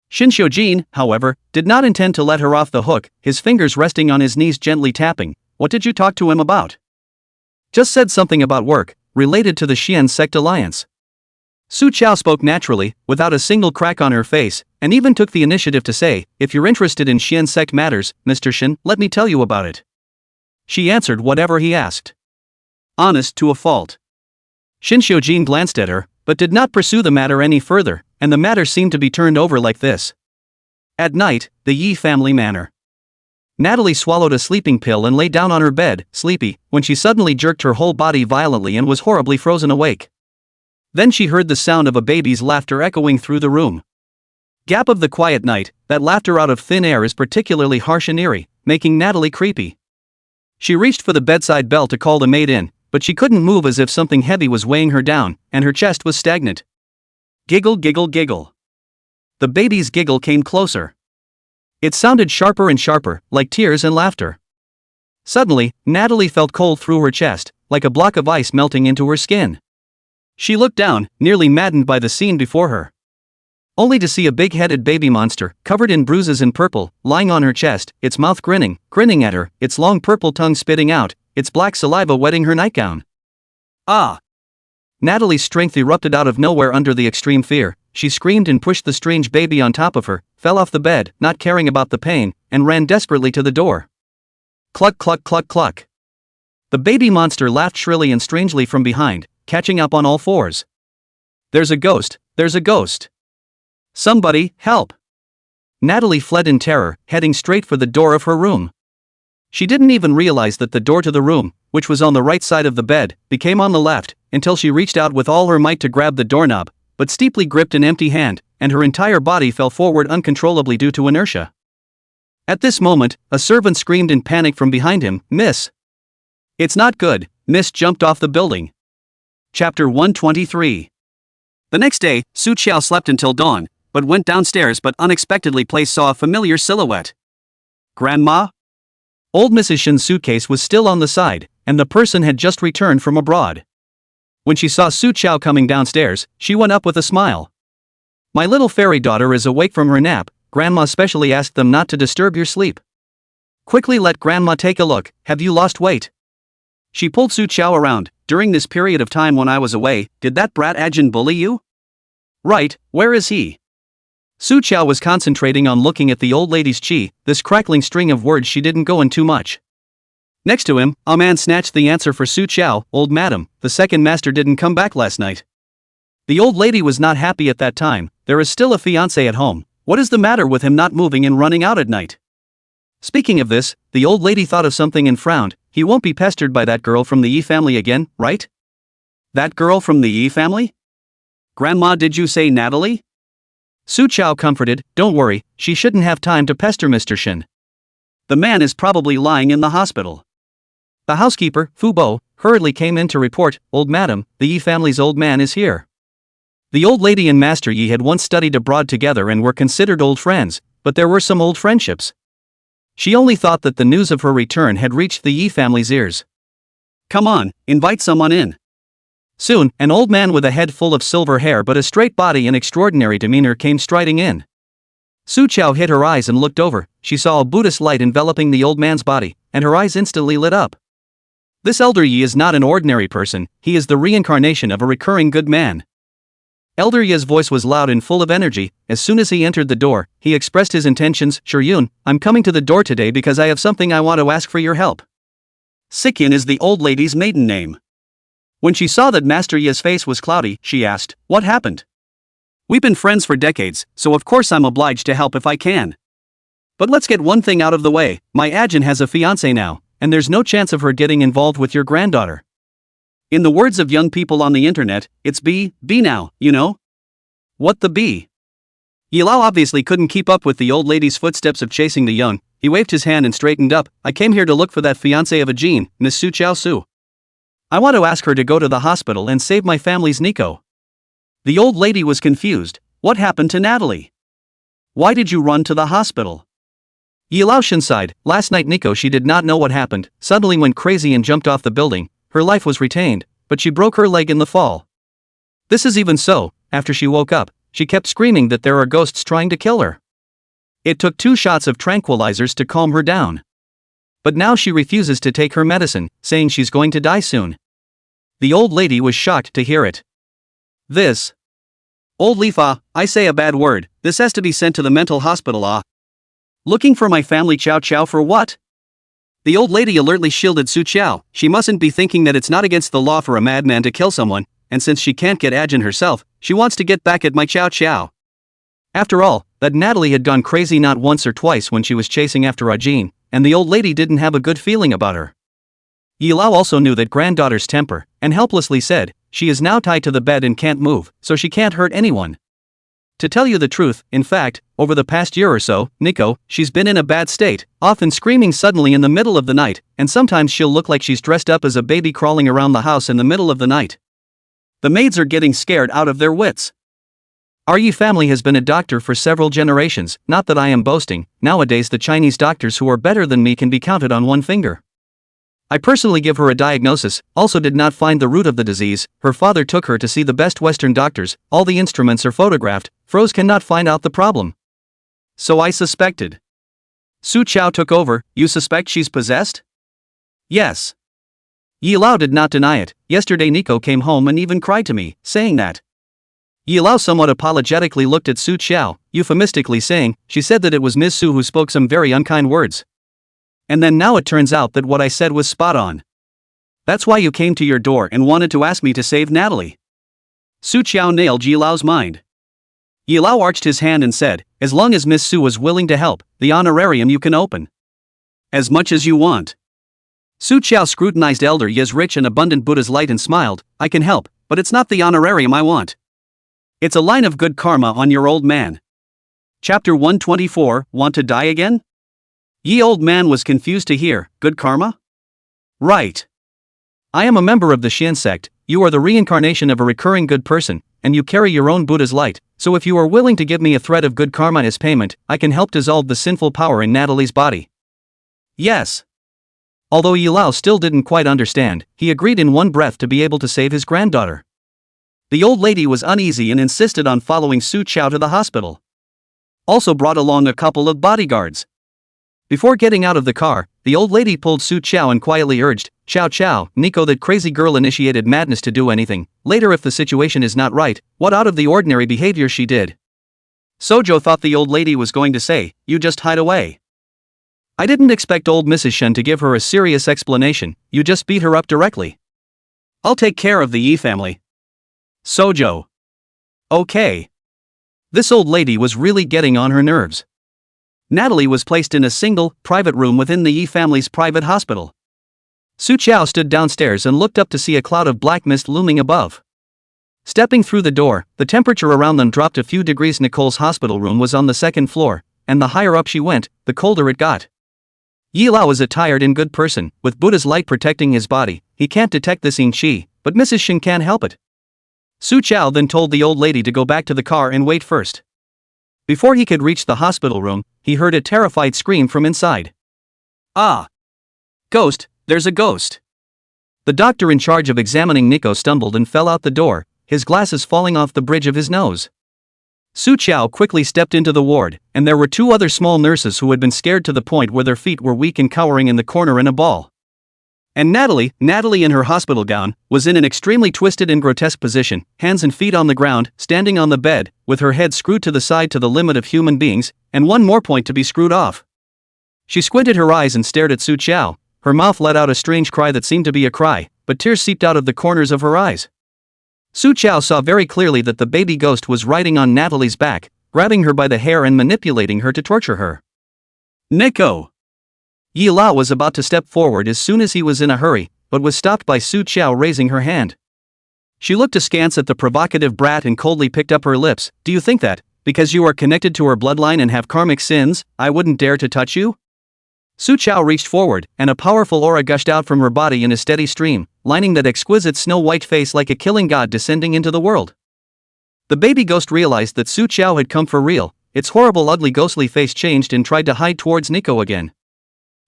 Shin Xiujin, however, did not intend to let her off the hook, his fingers resting on his knees gently tapping. What did you talk to him about? Just said something about work, related to the Xian sect alliance. Su Chao spoke naturally, without a single crack on her face, and even took the initiative to say, if you're interested in Xian sect matters, Mr. Shin, let me tell you about it. She answered whatever he asked. Honest to a fault. Shin Xiujin glanced at her, but did not pursue the matter any further, and the matter seemed to be turned over like this. At night, the Yi family manor. Natalie swallowed a sleeping pill and lay down on her bed, sleepy, when she suddenly jerked her whole body violently and was horribly frozen awake. Then she heard the sound of a baby's laughter echoing through the room. Gap of the quiet night, that laughter out of thin air is particularly harsh and eerie, making Natalie creepy. She reached for the bedside bell to call the maid in, but she couldn't move as if something heavy was weighing her down, and her chest was stagnant. Giggle, giggle, giggle. The baby's giggle came closer. It sounded sharper and sharper, like tears and laughter. Suddenly, Natalie felt cold through her chest, like a block of ice melting into her skin. She looked down, nearly maddened by the scene before her. Only to see a big-headed baby monster, covered in bruises and purple, lying on her chest, its mouth grinning at her, its long purple tongue spitting out, its black saliva wetting her nightgown. Ah! Natalie's strength erupted out of nowhere under the extreme fear. She screamed and pushed the strange baby on top of her, fell off the bed, not caring about the pain, and ran desperately to the door. Cluck, cluck, cluck, cluck. The baby monster laughed shrilly and strangely from behind, catching up on all fours. There's a ghost, there's a ghost. Somebody, help! Natalie fled in terror, heading straight for the door of her room. She didn't even realize that the door to the room, which was on the right side of the bed, became on the left, until she reached out with all her might to grab the doorknob, but steeply gripped an empty hand, and her entire body fell forward uncontrollably due to inertia. At this moment, a servant screamed in panic from behind him, "Miss! It's not good." Miss jumped off the building. Chapter 123. The next day, Su Chao slept until dawn, but went downstairs but unexpectedly saw a familiar silhouette. Grandma? Old Mrs. Shin's suitcase was still on the side, and the person had just returned from abroad. When she saw Su Chao coming downstairs, she went up with a smile. My little fairy daughter is awake from her nap. Grandma specially asked them not to disturb your sleep. Quickly let Grandma take a look. Have you lost weight? She pulled Su Chao around. During this period of time when I was away, did that brat Ajin bully you? Right, where is he? Su Chao was concentrating on looking at the old lady's chi, this crackling string of words she didn't go in too much. Next to him, a man snatched the answer for Su Chao. Old madam, the second master didn't come back last night. The old lady was not happy at that time. There is still a fiancé at home. What is the matter with him not moving and running out at night? Speaking of this, the old lady thought of something and frowned. He won't be pestered by that girl from the Yi family again, right? That girl from the Yi family? Grandma, did you say Natalie? Su Chao comforted, don't worry, she shouldn't have time to pester Mr. Shin. The man is probably lying in the hospital. The housekeeper, Fu Bo, hurriedly came in to report, old madam, the Yi family's old man is here. The old lady and Master Yi had once studied abroad together and were considered old friends, but there were some old friendships. She only thought that the news of her return had reached the Yi family's ears. Come on, invite someone in. Soon, an old man with a head full of silver hair but a straight body and extraordinary demeanor came striding in. Su Chao hid her eyes and looked over. She saw a Buddhist light enveloping the old man's body, and her eyes instantly lit up. This elder Yi is not an ordinary person, he is the reincarnation of a recurring good man. Elder Yi's voice was loud and full of energy. As soon as he entered the door, he expressed his intentions. Shiryun, I'm coming to the door today because I have something I want to ask for your help. Sikyun is the old lady's maiden name. When she saw that Master Yi's face was cloudy, she asked, what happened? We've been friends for decades, so of course I'm obliged to help if I can. But let's get one thing out of the way, my Ajin has a fiancé now, and there's no chance of her getting involved with your granddaughter. In the words of young people on the internet, it's B now, you know? What the B? Yilao obviously couldn't keep up with the old lady's footsteps of chasing the young. He waved his hand and straightened up. I came here to look for that fiancé of Ajin, Miss Su Chao Su. I want to ask her to go to the hospital and save my family's Nico. The old lady was confused. What happened to Natalie? Why did you run to the hospital? Yilao Shin sighed. Last night Nico she did not know what happened, suddenly went crazy and jumped off the building. Her life was retained, but she broke her leg in the fall. This is even so, after she woke up, she kept screaming that there are ghosts trying to kill her. It took 2 shots of tranquilizers to calm her down. But now she refuses to take her medicine, saying she's going to die soon. The old lady was shocked to hear it. This. Old Lifa, I say a bad word, this has to be sent to the mental hospital. Looking for my family Chow Chow for what? The old lady alertly shielded Su Chow. She mustn't be thinking that it's not against the law for a madman to kill someone, and since she can't get Ajin herself, she wants to get back at my Chow Chow. After all, that Natalie had gone crazy not once or twice when she was chasing after Ajin, and the old lady didn't have a good feeling about her. Yilao also knew that granddaughter's temper, and helplessly said, she is now tied to the bed and can't move, so she can't hurt anyone. To tell you the truth, in fact, over the past year or so, Nico, she's been in a bad state, often screaming suddenly in the middle of the night, and sometimes she'll look like she's dressed up as a baby crawling around the house in the middle of the night. The maids are getting scared out of their wits. Our Yi family has been a doctor for several generations, not that I am boasting, nowadays the Chinese doctors who are better than me can be counted on one finger. I personally give her a diagnosis, also did not find the root of the disease, her father took her to see the best Western doctors, all the instruments are photographed, Froze cannot find out the problem. So I suspected. Su Chow took over, you suspect she's possessed? Yes. Yi Lao did not deny it, yesterday Nico came home and even cried to me, saying that. Yi Lao somewhat apologetically looked at Su Chow, euphemistically saying, she said that it was Ms. Su who spoke some very unkind words. And then now it turns out that what I said was spot on. That's why you came to your door and wanted to ask me to save Natalie. Su Chow nailed Yi Lao's mind. Yi Lao arched his hand and said, as long as Miss Su was willing to help, the honorarium you can open. As much as you want. Su Chow scrutinized Elder Ye's rich and abundant Buddha's light and smiled, I can help, but it's not the honorarium I want. It's a line of good karma on your old man. Chapter 124, Want to die again? Ye old man was confused to hear, good karma? Right. I am a member of the Shin sect, you are the reincarnation of a recurring good person, and you carry your own Buddha's light, so if you are willing to give me a thread of good karma as payment, I can help dissolve the sinful power in Natalie's body. Yes. Although Yi Lao still didn't quite understand, he agreed in one breath to be able to save his granddaughter. The old lady was uneasy and insisted on following Su Chow to the hospital. Also brought along a couple of bodyguards. Before getting out of the car, the old lady pulled Su Chow and quietly urged, Chow Chow, Nico, that crazy girl initiated madness to do anything, later if the situation is not right, what out of the ordinary behavior she did. Sojo thought the old lady was going to say, you just hide away. I didn't expect old Mrs. Shen to give her a serious explanation, you just beat her up directly. I'll take care of the Yi family. Sojo. Okay. This old lady was really getting on her nerves. Natalie was placed in a single, private room within the Yi family's private hospital. Su Chow stood downstairs and looked up to see a cloud of black mist looming above. Stepping through the door, the temperature around them dropped a few degrees. Nicole's hospital room was on the 2nd floor, and the higher up she went, the colder it got. Yi Lao is a tired and good person, with Buddha's light protecting his body, he can't detect this in Qi, but Mrs. Shin can't help it. Su Chow then told the old lady to go back to the car and wait first. Before he could reach the hospital room, he heard a terrified scream from inside. Ah! Ghost, there's a ghost! The doctor in charge of examining Nico stumbled and fell out the door, his glasses falling off the bridge of his nose. Su Chow quickly stepped into the ward, and there were 2 other small nurses who had been scared to the point where their feet were weak and cowering in the corner in a ball. And Natalie in her hospital gown, was in an extremely twisted and grotesque position, hands and feet on the ground, standing on the bed, with her head screwed to the side to the limit of human beings, and one more point to be screwed off. She squinted her eyes and stared at Su Chow, her mouth let out a strange cry that seemed to be a cry, but tears seeped out of the corners of her eyes. Su Chow saw very clearly that the baby ghost was riding on Natalie's back, grabbing her by the hair and manipulating her to torture her. Nico! Yi Lao was about to step forward as soon as he was in a hurry, but was stopped by Su Chow raising her hand. She looked askance at the provocative brat and coldly picked up her lips. Do you think that, because you are connected to her bloodline and have karmic sins, I wouldn't dare to touch you? Su Chow reached forward, and a powerful aura gushed out from her body in a steady stream, lining that exquisite snow-white face like a killing god descending into the world. The baby ghost realized that Su Chow had come for real, its horrible ugly ghostly face changed and tried to hide towards Nico again.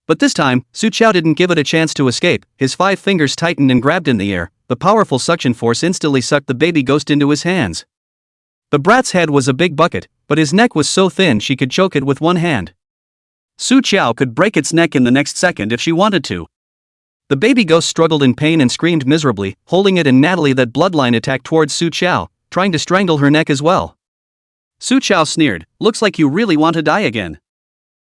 But this time, Su Chao didn't give it a chance to escape. His 5 fingers tightened and grabbed in the air. The powerful suction force instantly sucked the baby ghost into his hands. The brat's head was a big bucket, but his neck was so thin she could choke it with one hand. Su Chao could break its neck in the next second if she wanted to. The baby ghost struggled in pain and screamed miserably, holding it in Natalie. That bloodline attacked towards Su Chao, trying to strangle her neck as well. Su Chao sneered, "Looks like you really want to die again."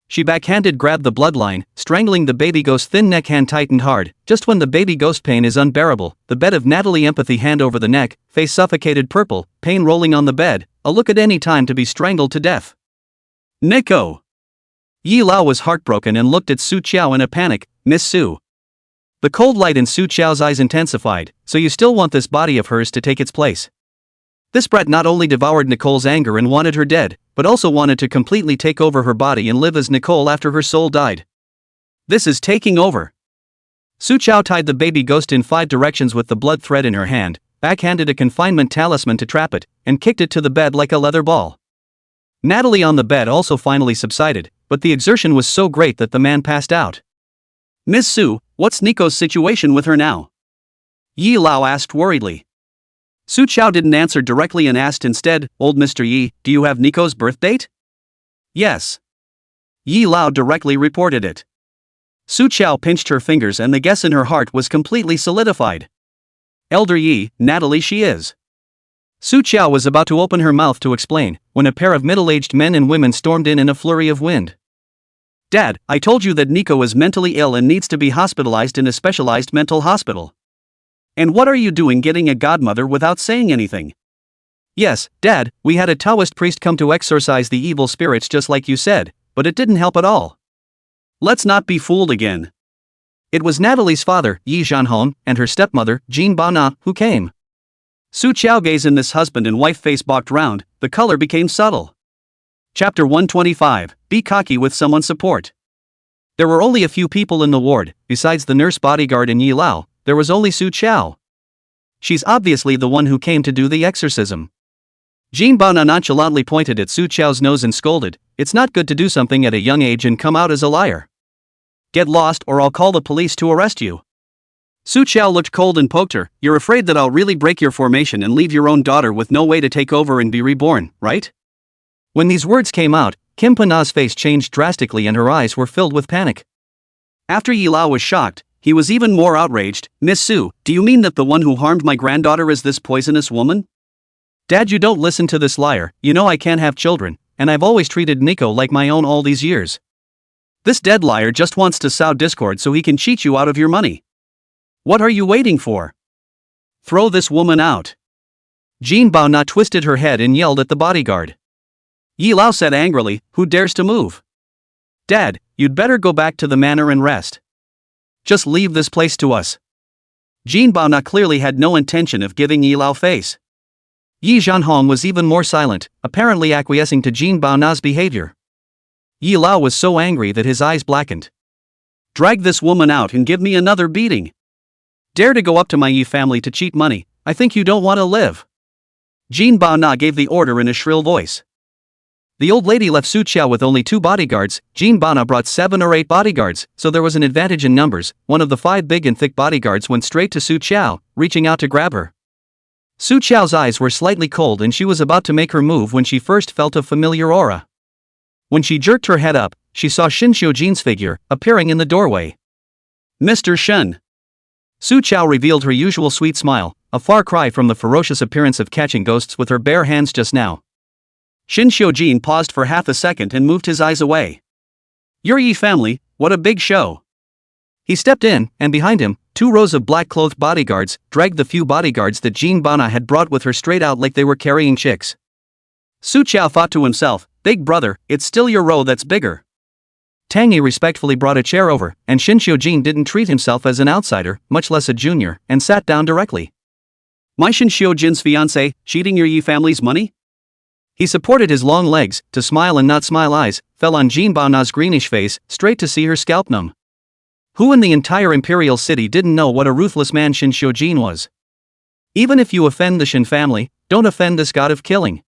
She backhanded grabbed the bloodline, strangling the baby ghost's thin neck. Hand tightened hard. Just when the baby ghost pain is unbearable, the bed of Natalie empathy hand over the neck, face suffocated purple, pain rolling on the bed, a look at any time to be strangled to death. Nico! Yi Lao was heartbroken and looked at Su Chao in a panic. "Miss Su." The cold light in Su Chao's eyes intensified. "So you still want this body of hers to take its place?" This brat not only devoured Nicole's anger and wanted her dead, but also wanted to completely take over her body and live as Nicole after her soul died. "This is taking over." Su Chao tied the baby ghost in 5 directions with the blood thread in her hand, backhanded a confinement talisman to trap it, and kicked it to the bed like a leather ball. Natalie on the bed also finally subsided, but the exertion was so great that the man passed out. "Miss Su, what's Nico's situation with her now?" Yi Lao asked worriedly. Su Chao didn't answer directly and asked instead, "Old Mr. Yi, do you have Nico's birth date?" "Yes." Yi Lao directly reported it. Su Chao pinched her fingers and the guess in her heart was completely solidified. "Elder Yi, Natalie she is." Su Chao was about to open her mouth to explain, when a pair of middle-aged men and women stormed in a flurry of wind. "Dad, I told you that Nico is mentally ill and needs to be hospitalized in a specialized mental hospital. And what are you doing getting a godmother without saying anything?" "Yes, Dad, we had a Taoist priest come to exorcise the evil spirits just like you said, but it didn't help at all." "Let's not be fooled again. It was Natalie's father, Yi Zhanhong, and her stepmother, Jean Bana, who came." Su Chao gaze in this husband and wife face balked round, the color became subtle. Chapter 125, Be Cocky with Someone's Support. There were only a few people in the ward. Besides the nurse bodyguard and Yi Lao, there was only Su Chao. She's obviously the one who came to do the exorcism. Jean Bana nonchalantly pointed at Su Chao's nose and scolded, "It's not good to do something at a young age and come out as a liar. Get lost or I'll call the police to arrest you." Su Chao looked cold and poked her, "You're afraid that I'll really break your formation and leave your own daughter with no way to take over and be reborn, right?" When these words came out, Kim Pana's face changed drastically and her eyes were filled with panic. After Yi Lao was shocked, he was even more outraged. "Miss Su, do you mean that the one who harmed my granddaughter is this poisonous woman?" "Dad, you don't listen to this liar. You know I can't have children, and I've always treated Nico like my own all these years. This dead liar just wants to sow discord so he can cheat you out of your money. What are you waiting for? Throw this woman out." Jean Baona twisted her head and yelled at the bodyguard. Yi Lao said angrily, "Who dares to move? Dad, you'd better go back to the manor and rest. Just leave this place to us." Jean Baona clearly had no intention of giving Yi Lao face. Yi Zhanhong was even more silent, apparently acquiescing to Jean Baona's behavior. Yi Lao was so angry that his eyes blackened. "Drag this woman out and give me another beating. Dare to go up to my Yi family to cheat money, I think you don't want to live." Jean Baona gave the order in a shrill voice. The old lady left Su Chao with only 2 bodyguards. Jean Baona brought 7 or 8 bodyguards, so there was an advantage in numbers. One of the 5 big and thick bodyguards went straight to Su Chao, reaching out to grab her. Su Chao's eyes were slightly cold and she was about to make her move when she first felt a familiar aura. When she jerked her head up, she saw Shin Xiujin's figure, appearing in the doorway. "Mr. Shen." Su Chao revealed her usual sweet smile, a far cry from the ferocious appearance of catching ghosts with her bare hands just now. Shin Xiujin paused for half a second and moved his eyes away. "Your Yi family, what a big show." He stepped in, and behind him, 2 rows of black-clothed bodyguards dragged the few bodyguards that Jean Baona had brought with her straight out like they were carrying chicks. Su Chao thought to himself, "Big brother, it's still your row that's bigger." Tang Yi respectfully brought a chair over, and Shin Xiujin didn't treat himself as an outsider, much less a junior, and sat down directly. "My Shin Xiujin's fiancé, cheating your Yi family's money?" He supported his long legs, to smile and not smile eyes, fell on Jean Baona's greenish face, straight to see her scalp numb. Who in the entire imperial city didn't know what a ruthless man Shin Xiujin was? Even if you offend the Shin family, don't offend this god of killing.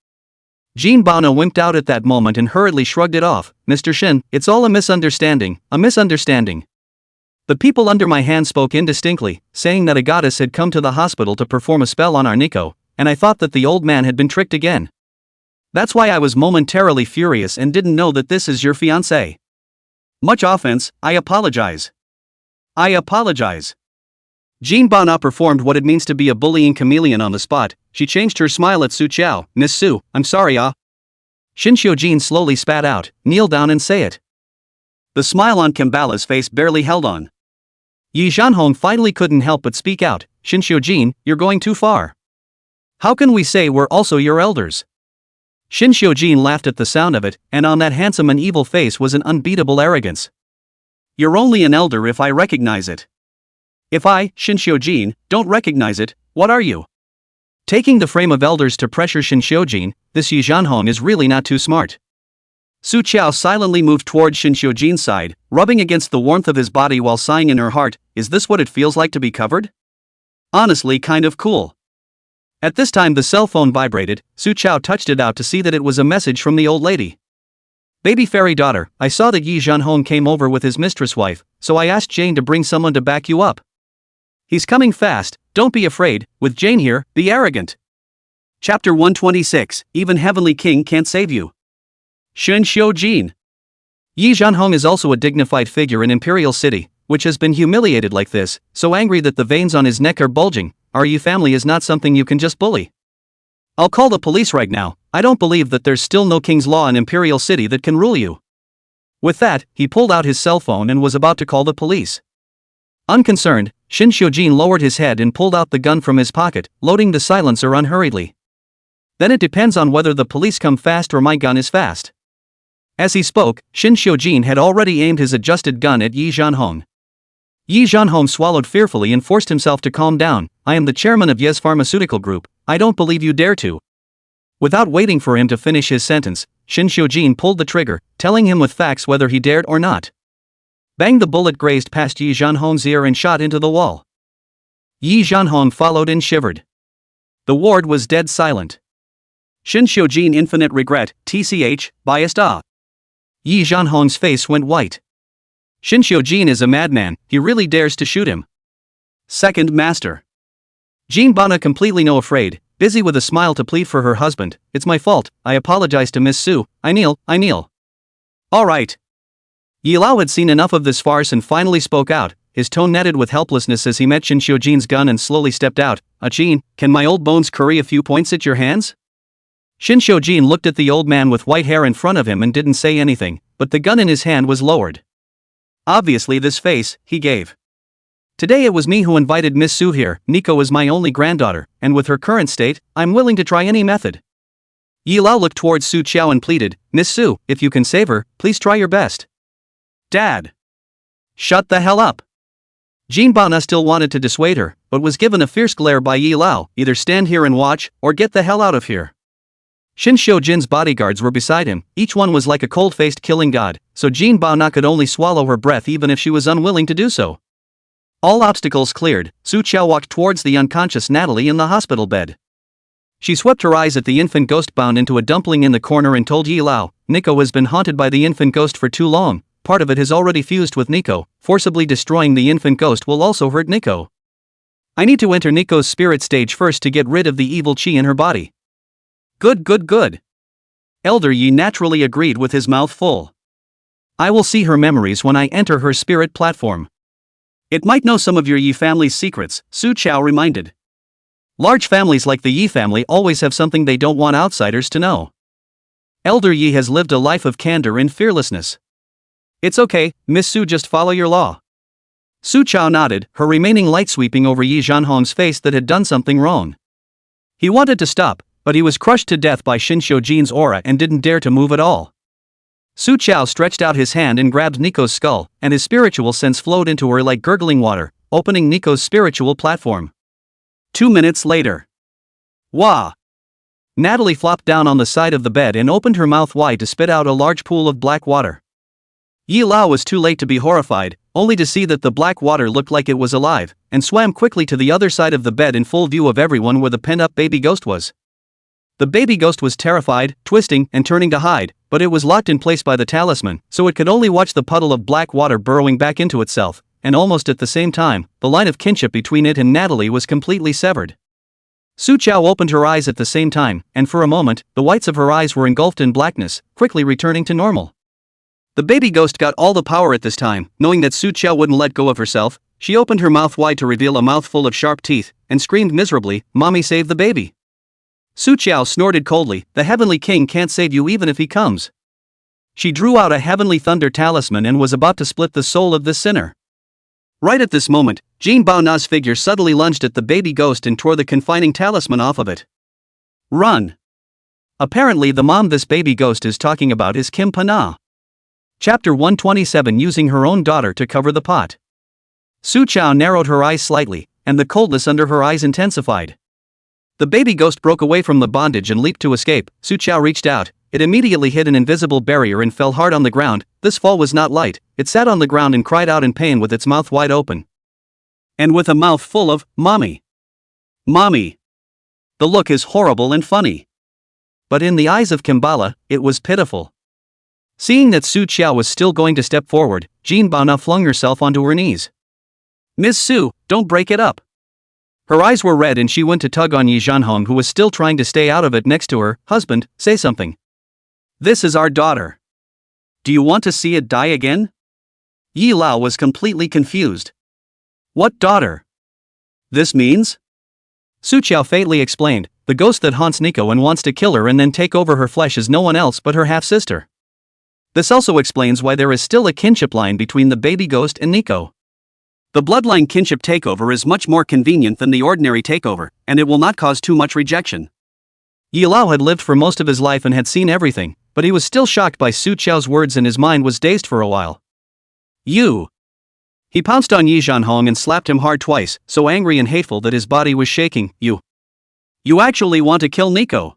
Jean Bana wimped out at that moment and hurriedly shrugged it off. Mr. Shin, it's all a misunderstanding, a misunderstanding. The people under my hand spoke indistinctly, saying that a goddess had come to the hospital to perform a spell on our Nico, and I thought that the old man had been tricked again. That's why I was momentarily furious and didn't know that this is your fiancé. Much offense, I apologize. I apologize. Jean Bana performed what it means to be a bullying chameleon on the spot. She changed her smile at Su Chao. Miss Su, I'm sorry Shin Xiujin slowly spat out, kneel down and say it. The smile on Kambala's face barely held on. Yi Zhanhong finally couldn't help but speak out. Shin Xiujin, you're going too far. How can we say we're also your elders? Shin Xiujin laughed at the sound of it, and on that handsome and evil face was an unbeatable arrogance. You're only an elder if I recognize it. If I, Shin Xiujin, don't recognize it, what are you? Taking the frame of elders to pressure Shin Xiujin, this Yi Zhanhong is really not too smart. Su Chao silently moved toward Shin Xiujin's side, rubbing against the warmth of his body while sighing in her heart, is this what it feels like to be covered? Honestly kind of cool. At this time the cell phone vibrated. Su Chao touched it out to see that it was a message from the old lady. Baby fairy daughter, I saw that Yi Zhanhong came over with his mistress wife, so I asked Jane to bring someone to back you up. He's coming fast, don't be afraid, with Jane here, be arrogant. Chapter 126, Even Heavenly King Can't Save You. Shin Xiujin. Yi Zhanhong is also a dignified figure in Imperial City, which has been humiliated like this, so angry that the veins on his neck are bulging. Our Yi family is not something you can just bully. I'll call the police right now. I don't believe that there's still no king's law in Imperial City that can rule you. With that, he pulled out his cell phone and was about to call the police. Unconcerned, Shin Xiujin lowered his head and pulled out the gun from his pocket, loading the silencer unhurriedly. Then it depends on whether the police come fast or my gun is fast. As he spoke, Shin Xiujin had already aimed his adjusted gun at Yi Zhanhong. Yi Zhanhong swallowed fearfully and forced himself to calm down. I am the chairman of Yes Pharmaceutical Group, I don't believe you dare to. Without waiting for him to finish his sentence, Shin Xiujin pulled the trigger, telling him with facts whether he dared or not. Bang! The bullet grazed past Yi Zhanhong's ear and shot into the wall. Yi Zhanhong followed and shivered. The ward was dead silent. Shin Xiujin infinite regret, tch, biased Yi Zhanhong's face went white. Shin Xiujin is a madman, he really dares to shoot him. Second master. Jean Bana completely no afraid, busy with a smile to plead for her husband. It's my fault, I apologize to Miss Su, I kneel. Alright. Yi Lao had seen enough of this farce and finally spoke out, his tone netted with helplessness as he met Shin Xiujin's gun and slowly stepped out. Jean, can my old bones curry a few points at your hands? Shin Xiujin looked at the old man with white hair in front of him and didn't say anything, but the gun in his hand was lowered. Obviously this face, he gave. Today it was me who invited Miss Su here. Nico is my only granddaughter, and with her current state, I'm willing to try any method. Yi Lao looked towards Su Chao and pleaded, Miss Su, if you can save her, please try your best. Dad. Shut the hell up. Jean Bana still wanted to dissuade her, but was given a fierce glare by Yi Lao, either stand here and watch, or get the hell out of here. Shin Xiujin's bodyguards were beside him, each one was like a cold-faced killing god, so Jean Bana could only swallow her breath even if she was unwilling to do so. All obstacles cleared, Su Chao walked towards the unconscious Natalie in the hospital bed. She swept her eyes at the infant ghost bound into a dumpling in the corner and told Yi Lao, Nico has been haunted by the infant ghost for too long, part of it has already fused with Nico, forcibly destroying the infant ghost will also hurt Nico. I need to enter Nico's spirit stage first to get rid of the evil chi in her body. Good. Elder Yi naturally agreed with his mouth full. I will see her memories when I enter her spirit platform. It might know some of your Yi family's secrets, Su Chao reminded. Large families like the Yi family always have something they don't want outsiders to know. Elder Yi has lived a life of candor and fearlessness. It's okay, Miss Su, just follow your law. Su Chao nodded, her remaining light sweeping over Yi Zhanhong's face that had done something wrong. He wanted to stop, but he was crushed to death by Shin Xiujin's aura and didn't dare to move at all. Su Chao stretched out his hand and grabbed Nico's skull, and his spiritual sense flowed into her like gurgling water, opening Nico's spiritual platform. 2 minutes later. Wah! Natalie flopped down on the side of the bed and opened her mouth wide to spit out a large pool of black water. Yi Lao was too late to be horrified, only to see that the black water looked like it was alive, and swam quickly to the other side of the bed in full view of everyone where the pent-up baby ghost was. The baby ghost was terrified, twisting and turning to hide, but it was locked in place by the talisman, so it could only watch the puddle of black water burrowing back into itself, and almost at the same time, the line of kinship between it and Natalie was completely severed. Su Chao opened her eyes at the same time, and for a moment, the whites of her eyes were engulfed in blackness, quickly returning to normal. The baby ghost got all the power at this time. Knowing that Su Chao wouldn't let go of herself, she opened her mouth wide to reveal a mouthful of sharp teeth, and screamed miserably, "Mommy, save the baby." Su Chao snorted coldly, "The heavenly king can't save you even if he comes." She drew out a heavenly thunder talisman and was about to split the soul of this sinner. Right at this moment, Jin Bao Na's figure suddenly lunged at the baby ghost and tore the confining talisman off of it. Run! Apparently the mom this baby ghost is talking about is Kim Pa-na. Chapter 127, using her own daughter to cover the pot. Su Chao narrowed her eyes slightly, and the coldness under her eyes intensified. The baby ghost broke away from the bondage and leaped to escape. Su Chao reached out, it immediately hit an invisible barrier and fell hard on the ground. This fall was not light, it sat on the ground and cried out in pain with its mouth wide open. And with a mouth full of, "Mommy! Mommy!" The look is horrible and funny. But in the eyes of Kimbala, it was pitiful. Seeing that Su Chao was still going to step forward, Jin Bao Na flung herself onto her knees. "Miss Su, don't break it up." Her eyes were red and she went to tug on Yi Zhanhong, who was still trying to stay out of it next to her. "Husband, say something. This is our daughter. Do you want to see it die again?" Yi Lao was completely confused. "What daughter? This means?" Su Chao faintly explained, "The ghost that haunts Nico and wants to kill her and then take over her flesh is no one else but her half-sister." This also explains why there is still a kinship line between the baby ghost and Nico. The bloodline kinship takeover is much more convenient than the ordinary takeover, and it will not cause too much rejection. Yi Lao had lived for most of his life and had seen everything, but he was still shocked by Su Chao's words and his mind was dazed for a while. "You!" He pounced on Yi Zhanhong and slapped him hard twice, so angry and hateful that his body was shaking. "You! You actually want to kill Nico?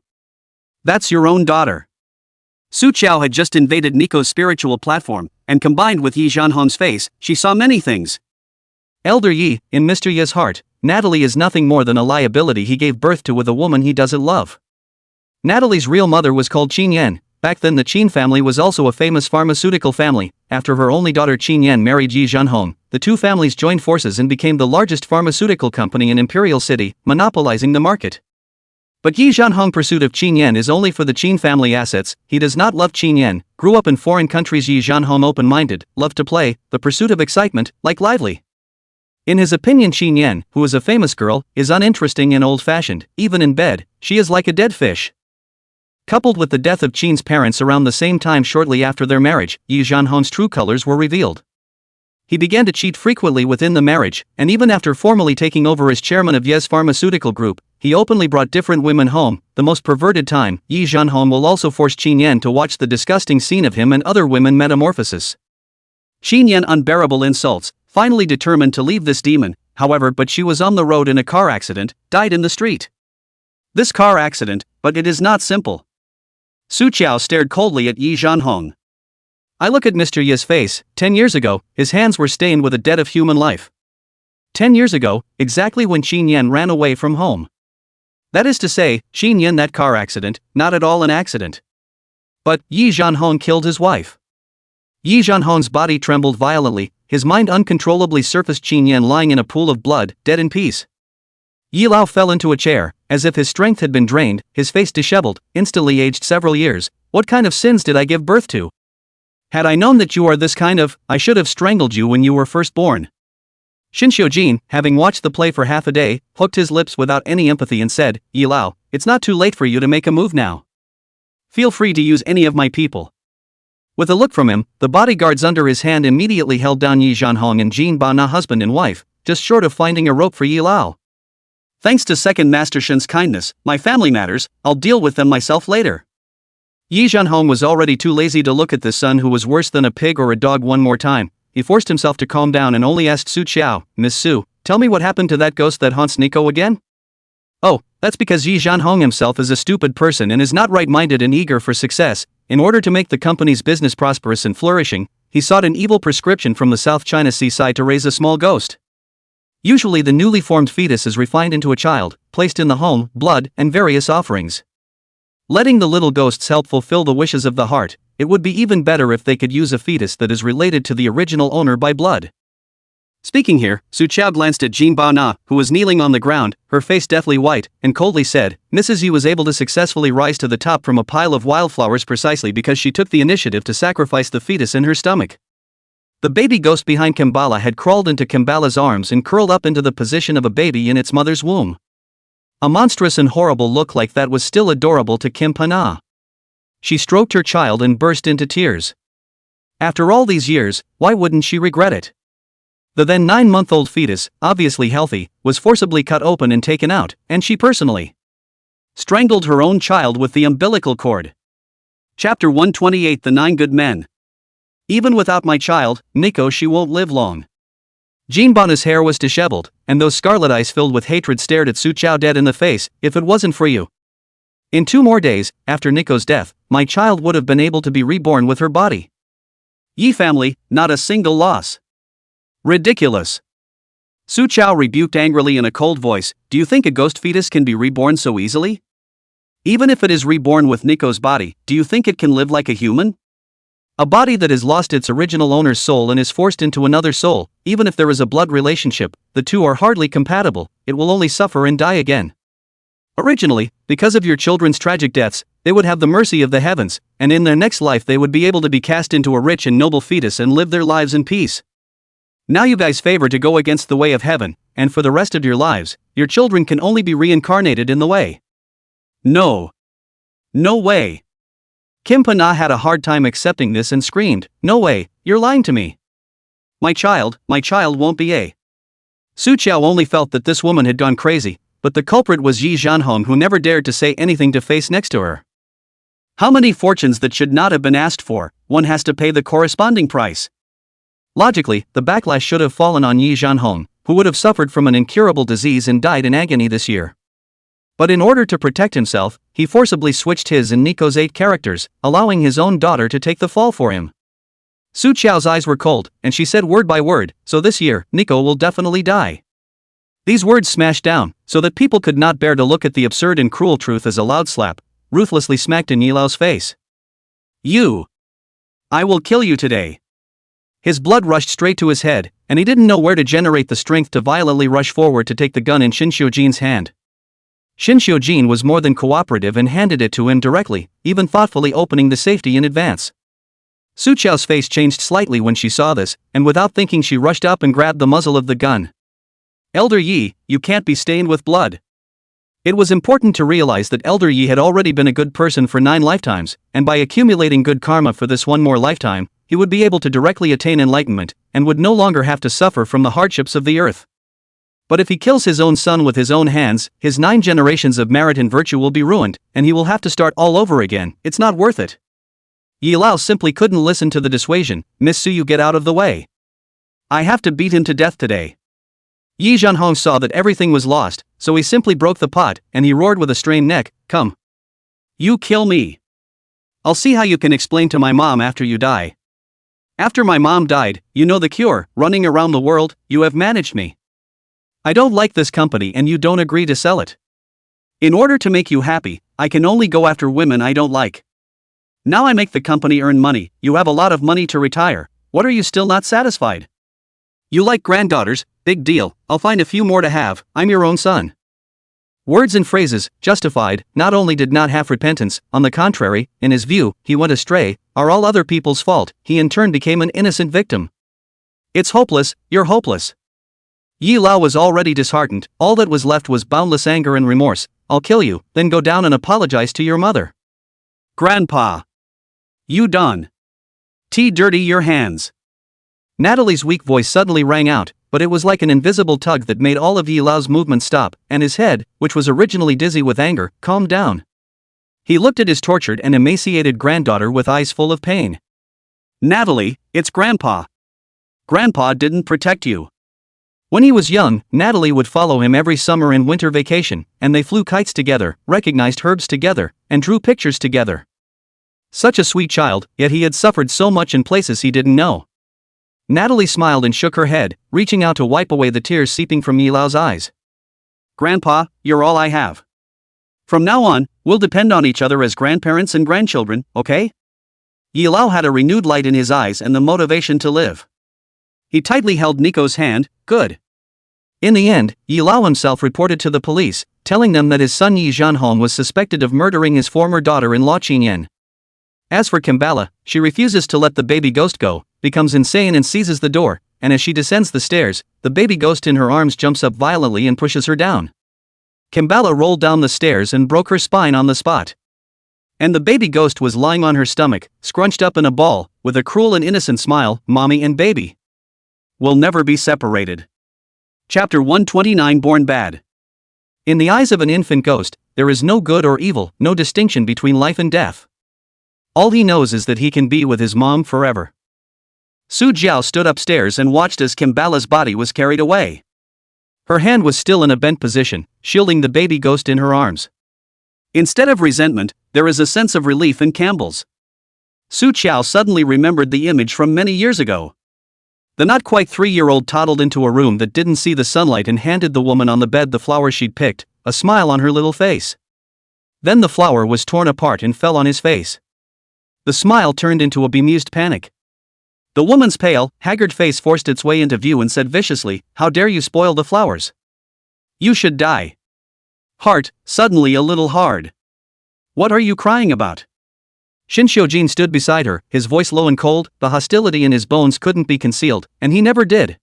That's your own daughter." Su Chao had just invaded Nico's spiritual platform, and combined with Yi Zhanhong's face, she saw many things. Elder Yi, in Mr. Ye's heart, Natalie is nothing more than a liability he gave birth to with a woman he doesn't love. Natalie's real mother was called Qin Yan. Back then the Qin family was also a famous pharmaceutical family. After her only daughter Qin Yan married Yi Zhanhong, the two families joined forces and became the largest pharmaceutical company in Imperial City, monopolizing the market. But Yi Zhanhong's pursuit of Qin Yan is only for the Qin family assets. He does not love Qin Yan. Grew up in foreign countries. Yi Zhanhong open-minded, loved to play, the pursuit of excitement, like lively. In his opinion, Qin Yan, who is a famous girl, is uninteresting and old-fashioned. Even in bed, she is like a dead fish. Coupled with the death of Qin's parents around the same time shortly after their marriage, Yi Zhanhong's true colors were revealed. He began to cheat frequently within the marriage, and even after formally taking over as chairman of Ye's pharmaceutical group, he openly brought different women home. The most perverted time, Yi Zhanhong will also force Qin Yan to watch the disgusting scene of him and other women metamorphosis. Qin Yan, unbearable insults, finally determined to leave this demon, however, but she was on the road in a car accident, died in the street. This car accident, but it is not simple. Su Chao stared coldly at Yi Zhanhong. I look at Mr. Ye's face. 10 years ago, his hands were stained with a debt of human life. 10 years ago, exactly when Qin Yan ran away from home. That is to say, Qin Yan, that car accident, not at all an accident. But Yi Zhanhong killed his wife. Yi Zhanhong's body trembled violently, his mind uncontrollably surfaced Qin Yan lying in a pool of blood, dead in peace. Yi Lao fell into a chair, as if his strength had been drained, his face disheveled, instantly aged several years. What kind of sins did I give birth to? Had I known that you are this kind of, I should have strangled you when you were first born. Shin Xiujin, having watched the play for half a day, hooked his lips without any empathy and said, Yi Lao, it's not too late for you to make a move now. Feel free to use any of my people. With a look from him, the bodyguards under his hand immediately held down Yi Zhanhong and Jin Ba Na, husband and wife, just short of finding a rope for Yi Lao. Thanks to Second Master Shin's kindness, my family matters, I'll deal with them myself later. Yi Zhanhong was already too lazy to look at this son who was worse than a pig or a dog one more time. He forced himself to calm down and only asked Su Chao, Miss Su, tell me what happened to that ghost that haunts Nico again? Oh, that's because Yi Zhanhong himself is a stupid person and is not right-minded and eager for success. In order to make the company's business prosperous and flourishing, he sought an evil prescription from the South China Seaside to raise a small ghost. Usually the newly formed fetus is refined into a child, placed in the home, blood, and various offerings. Letting the little ghosts help fulfill the wishes of the heart. It would be even better if they could use a fetus that is related to the original owner by blood. Speaking here, Su Chao glanced at Jin Ba Na, who was kneeling on the ground, her face deathly white, and coldly said, Mrs. Yu was able to successfully rise to the top from a pile of wildflowers precisely because she took the initiative to sacrifice the fetus in her stomach. The baby ghost behind Kimbala had crawled into Kimbala's arms and curled up into the position of a baby in its mother's womb. A monstrous and horrible look like that was still adorable to Kim Pa-na. She stroked her child and burst into tears. After all these years, why wouldn't she regret it? The then 9-month-old fetus, obviously healthy, was forcibly cut open and taken out, and she personally strangled her own child with the umbilical cord. Chapter 128 The 9 Good Men. Even without my child, Nico, she won't live long. Jinbana's hair was disheveled, and those scarlet eyes filled with hatred stared at Su Chao dead in the face. If it wasn't for you. In 2 more days, after Nico's death, my child would have been able to be reborn with her body. Yi family, not a single loss. Ridiculous. Su Chao rebuked angrily in a cold voice, do you think a ghost fetus can be reborn so easily? Even if it is reborn with Nico's body, do you think it can live like a human? A body that has lost its original owner's soul and is forced into another soul, even if there is a blood relationship, the two are hardly compatible, it will only suffer and die again. Originally, because of your children's tragic deaths, they would have the mercy of the heavens, and in their next life they would be able to be cast into a rich and noble fetus and live their lives in peace. Now you guys favor to go against the way of heaven, and for the rest of your lives, your children can only be reincarnated in the way. No. No way. Kim Pa-na had a hard time accepting this and screamed, no way, you're lying to me. My child won't be a. Su Chao only felt that this woman had gone crazy, but the culprit was Yi Zhanhong, who never dared to say anything to face next to her. How many fortunes that should not have been asked for, one has to pay the corresponding price. Logically, the backlash should have fallen on Yi Zhanhong, who would have suffered from an incurable disease and died in agony this year. But in order to protect himself, he forcibly switched his and Nico's 8 characters, allowing his own daughter to take the fall for him. Su Chao's eyes were cold, and she said word by word, so this year, Nico will definitely die. These words smashed down, so that people could not bear to look at the absurd and cruel truth as a loud slap, ruthlessly smacked in Yi Lao's face. You! I will kill you today. His blood rushed straight to his head, and he didn't know where to generate the strength to violently rush forward to take the gun in Shin Xiujin's hand. Shin Xiujin was more than cooperative and handed it to him directly, even thoughtfully opening the safety in advance. Su Chao's face changed slightly when she saw this, and without thinking she rushed up and grabbed the muzzle of the gun. Elder Yi, you can't be stained with blood. It was important to realize that Elder Yi had already been a good person for 9 lifetimes, and by accumulating good karma for this one more lifetime, he would be able to directly attain enlightenment, and would no longer have to suffer from the hardships of the earth. But if he kills his own son with his own hands, his 9 generations of merit and virtue will be ruined, and he will have to start all over again. It's not worth it. Yi Lao simply couldn't listen to the dissuasion. Miss Su, you get out of the way. I have to beat him to death today. Yi Zhanhong saw that everything was lost, so he simply broke the pot, and he roared with a strained neck, come. You kill me. I'll see how you can explain to my mom after you die. After my mom died, you know the cure, running around the world, you have managed me. I don't like this company and you don't agree to sell it. In order to make you happy, I can only go after women I don't like. Now I make the company earn money, you have a lot of money to retire, what are you still not satisfied? You like granddaughters, big deal, I'll find a few more to have, I'm your own son. Words and phrases, justified, not only did not have repentance, on the contrary, in his view, he went astray, are all other people's fault, he in turn became an innocent victim. It's hopeless, you're hopeless. Yi Lao was already disheartened, all that was left was boundless anger and remorse. I'll kill you, then go down and apologize to your mother. Grandpa. You done. Dirty your hands. Natalie's weak voice suddenly rang out, but it was like an invisible tug that made all of Yi Lao's movements stop, and his head, which was originally dizzy with anger, calmed down. He looked at his tortured and emaciated granddaughter with eyes full of pain. Natalie, it's Grandpa. Grandpa didn't protect you. When he was young, Natalie would follow him every summer and winter vacation, and they flew kites together, recognized herbs together, and drew pictures together. Such a sweet child, yet he had suffered so much in places he didn't know. Natalie smiled and shook her head, reaching out to wipe away the tears seeping from Yi Lao's eyes. Grandpa, you're all I have. From now on, we'll depend on each other as grandparents and grandchildren, okay? Yi Lao had a renewed light in his eyes and the motivation to live. He tightly held Nico's hand. Good. In the end, Yi Lao himself reported to the police, telling them that his son Yi Jianhong was suspected of murdering his former daughter-in-law Qingyan. As for Kimbala, she refuses to let the baby ghost go, becomes insane and seizes the door, and as she descends the stairs, the baby ghost in her arms jumps up violently and pushes her down. Kimbala rolled down the stairs and broke her spine on the spot. And the baby ghost was lying on her stomach, scrunched up in a ball, with a cruel and innocent smile. Mommy and baby will never be separated. Chapter 129. Born Bad. In the eyes of an infant ghost, there is no good or evil, no distinction between life and death. All he knows is that he can be with his mom forever. Su Jiao stood upstairs and watched as Kimbala's body was carried away. Her hand was still in a bent position, shielding the baby ghost in her arms. Instead of resentment, there is a sense of relief in Campbell's. Su Chiao suddenly remembered the image from many years ago. The not quite 3-year-old toddled into a room that didn't see the sunlight and handed the woman on the bed the flower she'd picked, a smile on her little face. Then the flower was torn apart and fell on his face. The smile turned into a bemused panic. The woman's pale, haggard face forced its way into view and said viciously, "How dare you spoil the flowers? You should die." Heart, suddenly a little hard. "What are you crying about?" Shin Xiujin stood beside her, his voice low and cold. The hostility in his bones couldn't be concealed, and he never did.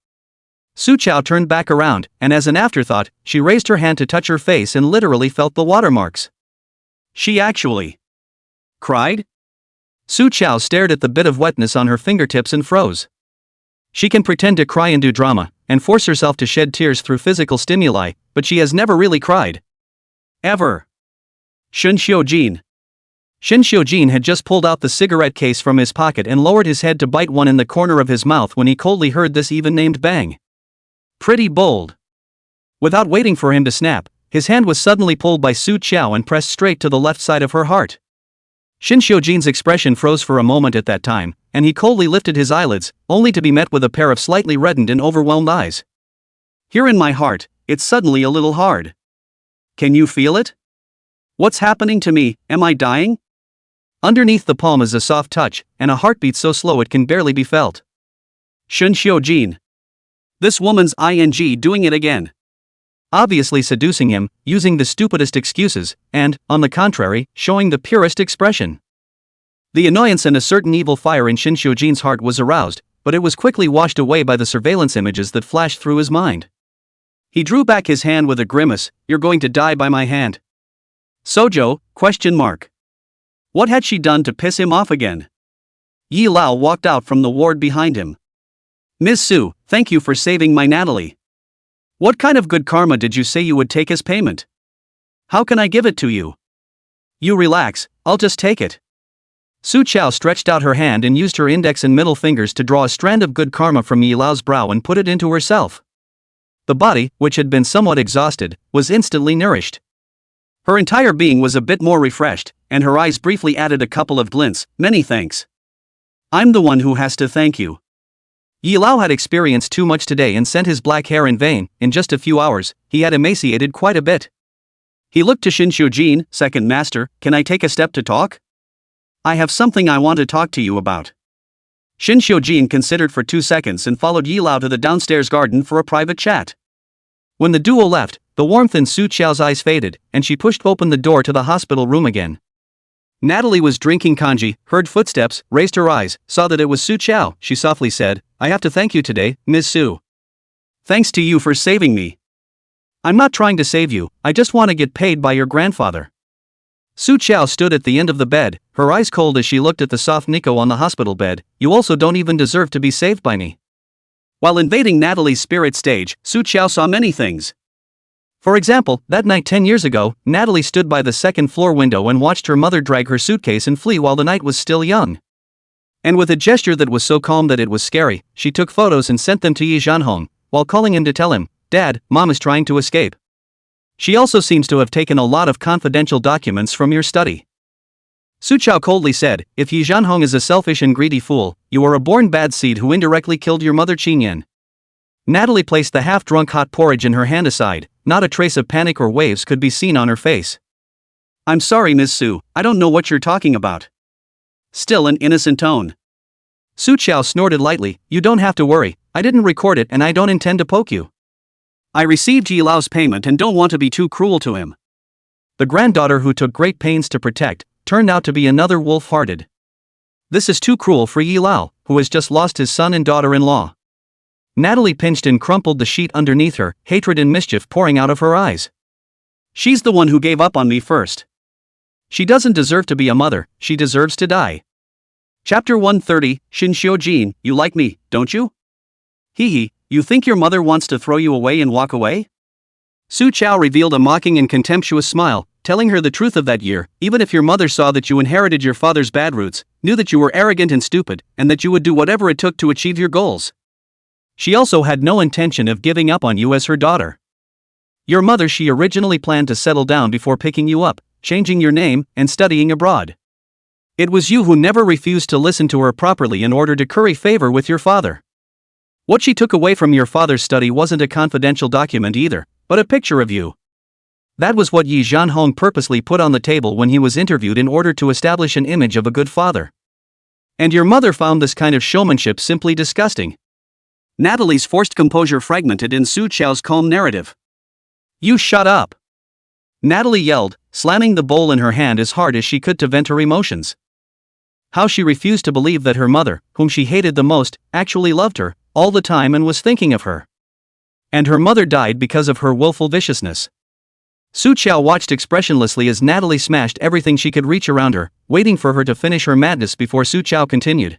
Su Chao turned back around, and as an afterthought, she raised her hand to touch her face and literally felt the watermarks. She actually cried? Su Chao stared at the bit of wetness on her fingertips and froze. She can pretend to cry and do drama, and force herself to shed tears through physical stimuli, but she has never really cried. Ever. Shin Xiujin. Shin Xiujin had just pulled out the cigarette case from his pocket and lowered his head to bite one in the corner of his mouth when he coldly heard this even-named bang. Pretty bold. Without waiting for him to snap, his hand was suddenly pulled by Su Chao and pressed straight to the left side of her heart. Shin Xiujin's expression froze for a moment at that time, and he coldly lifted his eyelids, only to be met with a pair of slightly reddened and overwhelmed eyes. "Here in my heart, it's suddenly a little hard. Can you feel it? What's happening to me? Am I dying?" Underneath the palm is a soft touch, and a heartbeat so slow it can barely be felt. Shin Xiujin. This woman's doing it again. Obviously seducing him, using the stupidest excuses, and, on the contrary, showing the purest expression. The annoyance and a certain evil fire in Shin Xiujin's heart was aroused, but it was quickly washed away by the surveillance images that flashed through his mind. He drew back his hand with a grimace. "You're going to die by my hand." Sojo? What had she done to piss him off again? Yi Lao walked out from the ward behind him. "Ms. Su, thank you for saving my Natalie. What kind of good karma did you say you would take as payment? How can I give it to you?" "You relax, I'll just take it." Su Chao stretched out her hand and used her index and middle fingers to draw a strand of good karma from Yi Lao's brow and put it into herself. The body, which had been somewhat exhausted, was instantly nourished. Her entire being was a bit more refreshed, and her eyes briefly added a couple of glints. "Many thanks. I'm the one who has to thank you." Yi Lao had experienced too much today and sent his black hair in vain. In just a few hours, he had emaciated quite a bit. He looked to Shin Xiujin. "Second master, can I take a step to talk? I have something I want to talk to you about." Shin Xiujin considered for 2 seconds and followed Yi Lao to the downstairs garden for a private chat. When the duo left, the warmth in Su Chiao's eyes faded, and she pushed open the door to the hospital room again. Natalie was drinking kanji, heard footsteps, raised her eyes, saw that it was Su Chiao. She softly said, "I have to thank you today, Ms. Su. Thanks to you for saving me." "I'm not trying to save you, I just want to get paid by your grandfather." Su Chiao stood at the end of the bed, her eyes cold as she looked at the soft Nico on the hospital bed. "You also don't even deserve to be saved by me." While invading Natalie's spirit stage, Su Chiao saw many things. For example, that night 10 years ago, Natalie stood by the second-floor window and watched her mother drag her suitcase and flee while the night was still young. And with a gesture that was so calm that it was scary, she took photos and sent them to Yi Jianhong, while calling him to tell him, "Dad, Mom is trying to escape." She also seems to have taken a lot of confidential documents from your study. Su Chao coldly said, "If Yi Jianhong is a selfish and greedy fool, you are a born bad seed who indirectly killed your mother Qingyan." Natalie placed the half-drunk hot porridge in her hand aside. Not a trace of panic or waves could be seen on her face. I'm sorry, Ms. Su, I don't know what you're talking about. Still an innocent tone. Su Chao snorted lightly, you don't have to worry, I didn't record it and I don't intend to poke you. I received Yi Lao's payment and don't want to be too cruel to him. The granddaughter who took great pains to protect, turned out to be another wolf-hearted. This is too cruel for Yi Lao, who has just lost his son and daughter-in-law. Natalie pinched and crumpled the sheet underneath her, hatred and mischief pouring out of her eyes. She's the one who gave up on me first. She doesn't deserve to be a mother, she deserves to die. Chapter 130, Shinshio Jin, you like me, don't you? Hee, you think your mother wants to throw you away and walk away? Su Chao revealed a mocking and contemptuous smile, telling her the truth of that year, even if your mother saw that you inherited your father's bad roots, knew that you were arrogant and stupid, and that you would do whatever it took to achieve your goals. She also had no intention of giving up on you as her daughter. Your mother she originally planned to settle down before picking you up, changing your name, and studying abroad. It was you who never refused to listen to her properly in order to curry favor with your father. What she took away from your father's study wasn't a confidential document either, but a picture of you. That was what Yi Zhanhong purposely put on the table when he was interviewed in order to establish an image of a good father. And your mother found this kind of showmanship simply disgusting. Natalie's forced composure fragmented in Su Chao's calm narrative. You shut up! Natalie yelled, slamming the bowl in her hand as hard as she could to vent her emotions. How she refused to believe that her mother, whom she hated the most, actually loved her, all the time and was thinking of her. And her mother died because of her willful viciousness. Su Chao watched expressionlessly as Natalie smashed everything she could reach around her, waiting for her to finish her madness before Su Chao continued.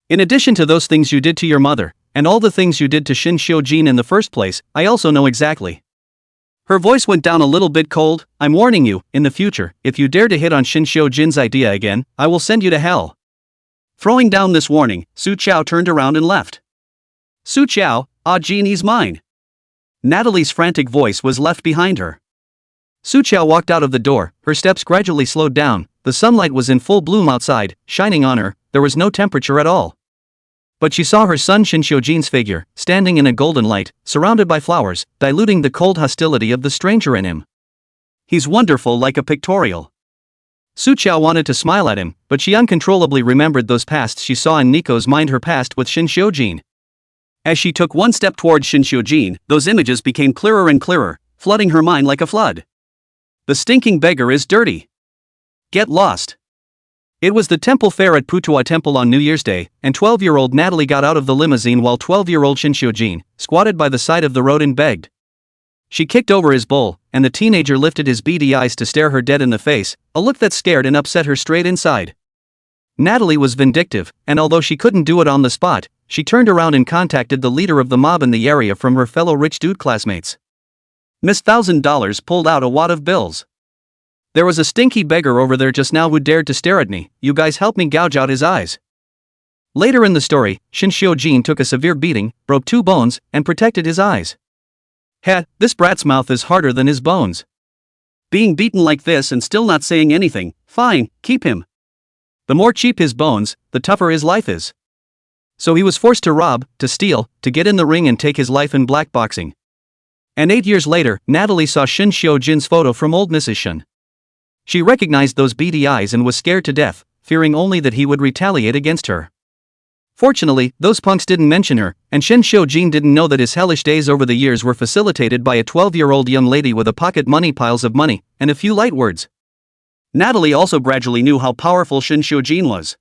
In addition to those things you did to your mother, and all the things you did to Shinshio Jin in the first place, I also know exactly. Her voice went down a little bit cold, I'm warning you, in the future, if you dare to hit on Shinshio Jin's idea again, I will send you to hell. Throwing down this warning, Su Chao turned around and left. Su Chao, Jin, he's mine. Natalie's frantic voice was left behind her. Su Chao walked out of the door, her steps gradually slowed down, the sunlight was in full bloom outside, shining on her, there was no temperature at all. But she saw her son Shinshio Jin's figure, standing in a golden light, surrounded by flowers, diluting the cold hostility of the stranger in him. He's wonderful like a pictorial. Su Chao wanted to smile at him, but she uncontrollably remembered those pasts she saw in Nico's mind, her past with Shinshio Jin. As she took one step towards Shinshio Jin, those images became clearer and clearer, flooding her mind like a flood. The stinking beggar is dirty. Get lost. It was the temple fair at Putua Temple on New Year's Day, and 12-year-old Natalie got out of the limousine while 12-year-old Shinshio Jin squatted by the side of the road and begged. She kicked over his bowl, and the teenager lifted his beady eyes to stare her dead in the face, a look that scared and upset her straight inside. Natalie was vindictive, and although she couldn't do it on the spot, she turned around and contacted the leader of the mob in the area from her fellow rich dude classmates. Miss $1,000 pulled out a wad of bills. There was a stinky beggar over there just now who dared to stare at me, you guys help me gouge out his eyes. Later in the story, Shinshio Jin took a severe beating, broke 2 bones, and protected his eyes. This brat's mouth is harder than his bones. Being beaten like this and still not saying anything, fine, keep him. The more cheap his bones, the tougher his life is. So he was forced to rob, to steal, to get in the ring and take his life in blackboxing. And 8 years later, Natalie saw Shinshio Jin's photo from old Mrs. Shun. She recognized those beady eyes and was scared to death, fearing only that he would retaliate against her. Fortunately, those punks didn't mention her, and Shinshio Jin didn't know that his hellish days over the years were facilitated by a 12-year-old young lady with a pocket money, piles of money, and a few light words. Natalie also gradually knew how powerful Shinshio Jin was.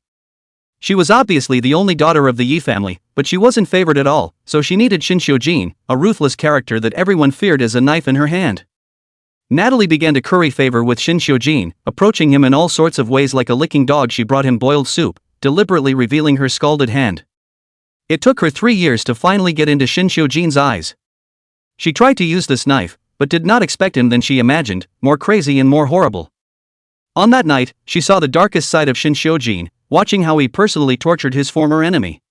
She was obviously the only daughter of the Yi family, but she wasn't favored at all, so she needed Shinshio Jin, a ruthless character that everyone feared, as a knife in her hand. Natalie began to curry favor with Shinshio Jin, approaching him in all sorts of ways like a licking dog. She brought him boiled soup, deliberately revealing her scalded hand. It took her 3 years to finally get into Shinshio Jin's eyes. She tried to use this knife, but did not expect him than she imagined, more crazy and more horrible. On that night, she saw the darkest side of Shinshio Jin, watching how he personally tortured his former enemy.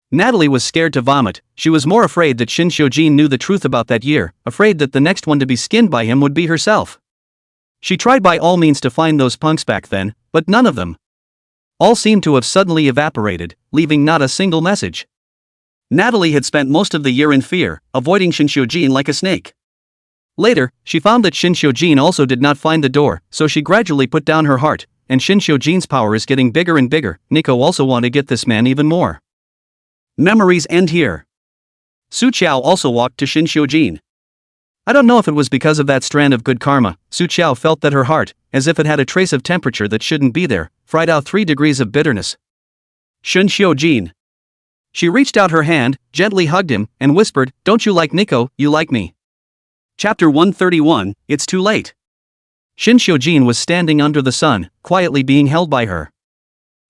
Natalie was scared to vomit. She was more afraid that Shinshio Jin knew the truth about that year, afraid that the next one to be skinned by him would be herself. She tried by all means to find those punks back then, but none of them. All seemed to have suddenly evaporated, leaving not a single message. Natalie had spent most of the year in fear, avoiding Shinshio Jin like a snake. Later, she found that Shin Jin also did not find the door, so she gradually put down her heart, and Shin Jin's power is getting bigger and bigger. Nico also want to get this man even more. Memories end here. Su Qiao also walked to Shin Jin. I don't know if it was because of that strand of good karma. Su Qiao felt that her heart, as if it had a trace of temperature that shouldn't be there, fried out 3 degrees of bitterness. Shin Jin. She reached out her hand, gently hugged him, and whispered, "Don't you like Nico, you like me." Chapter 131, It's Too Late. Shin Jin was standing under the sun, quietly being held by her.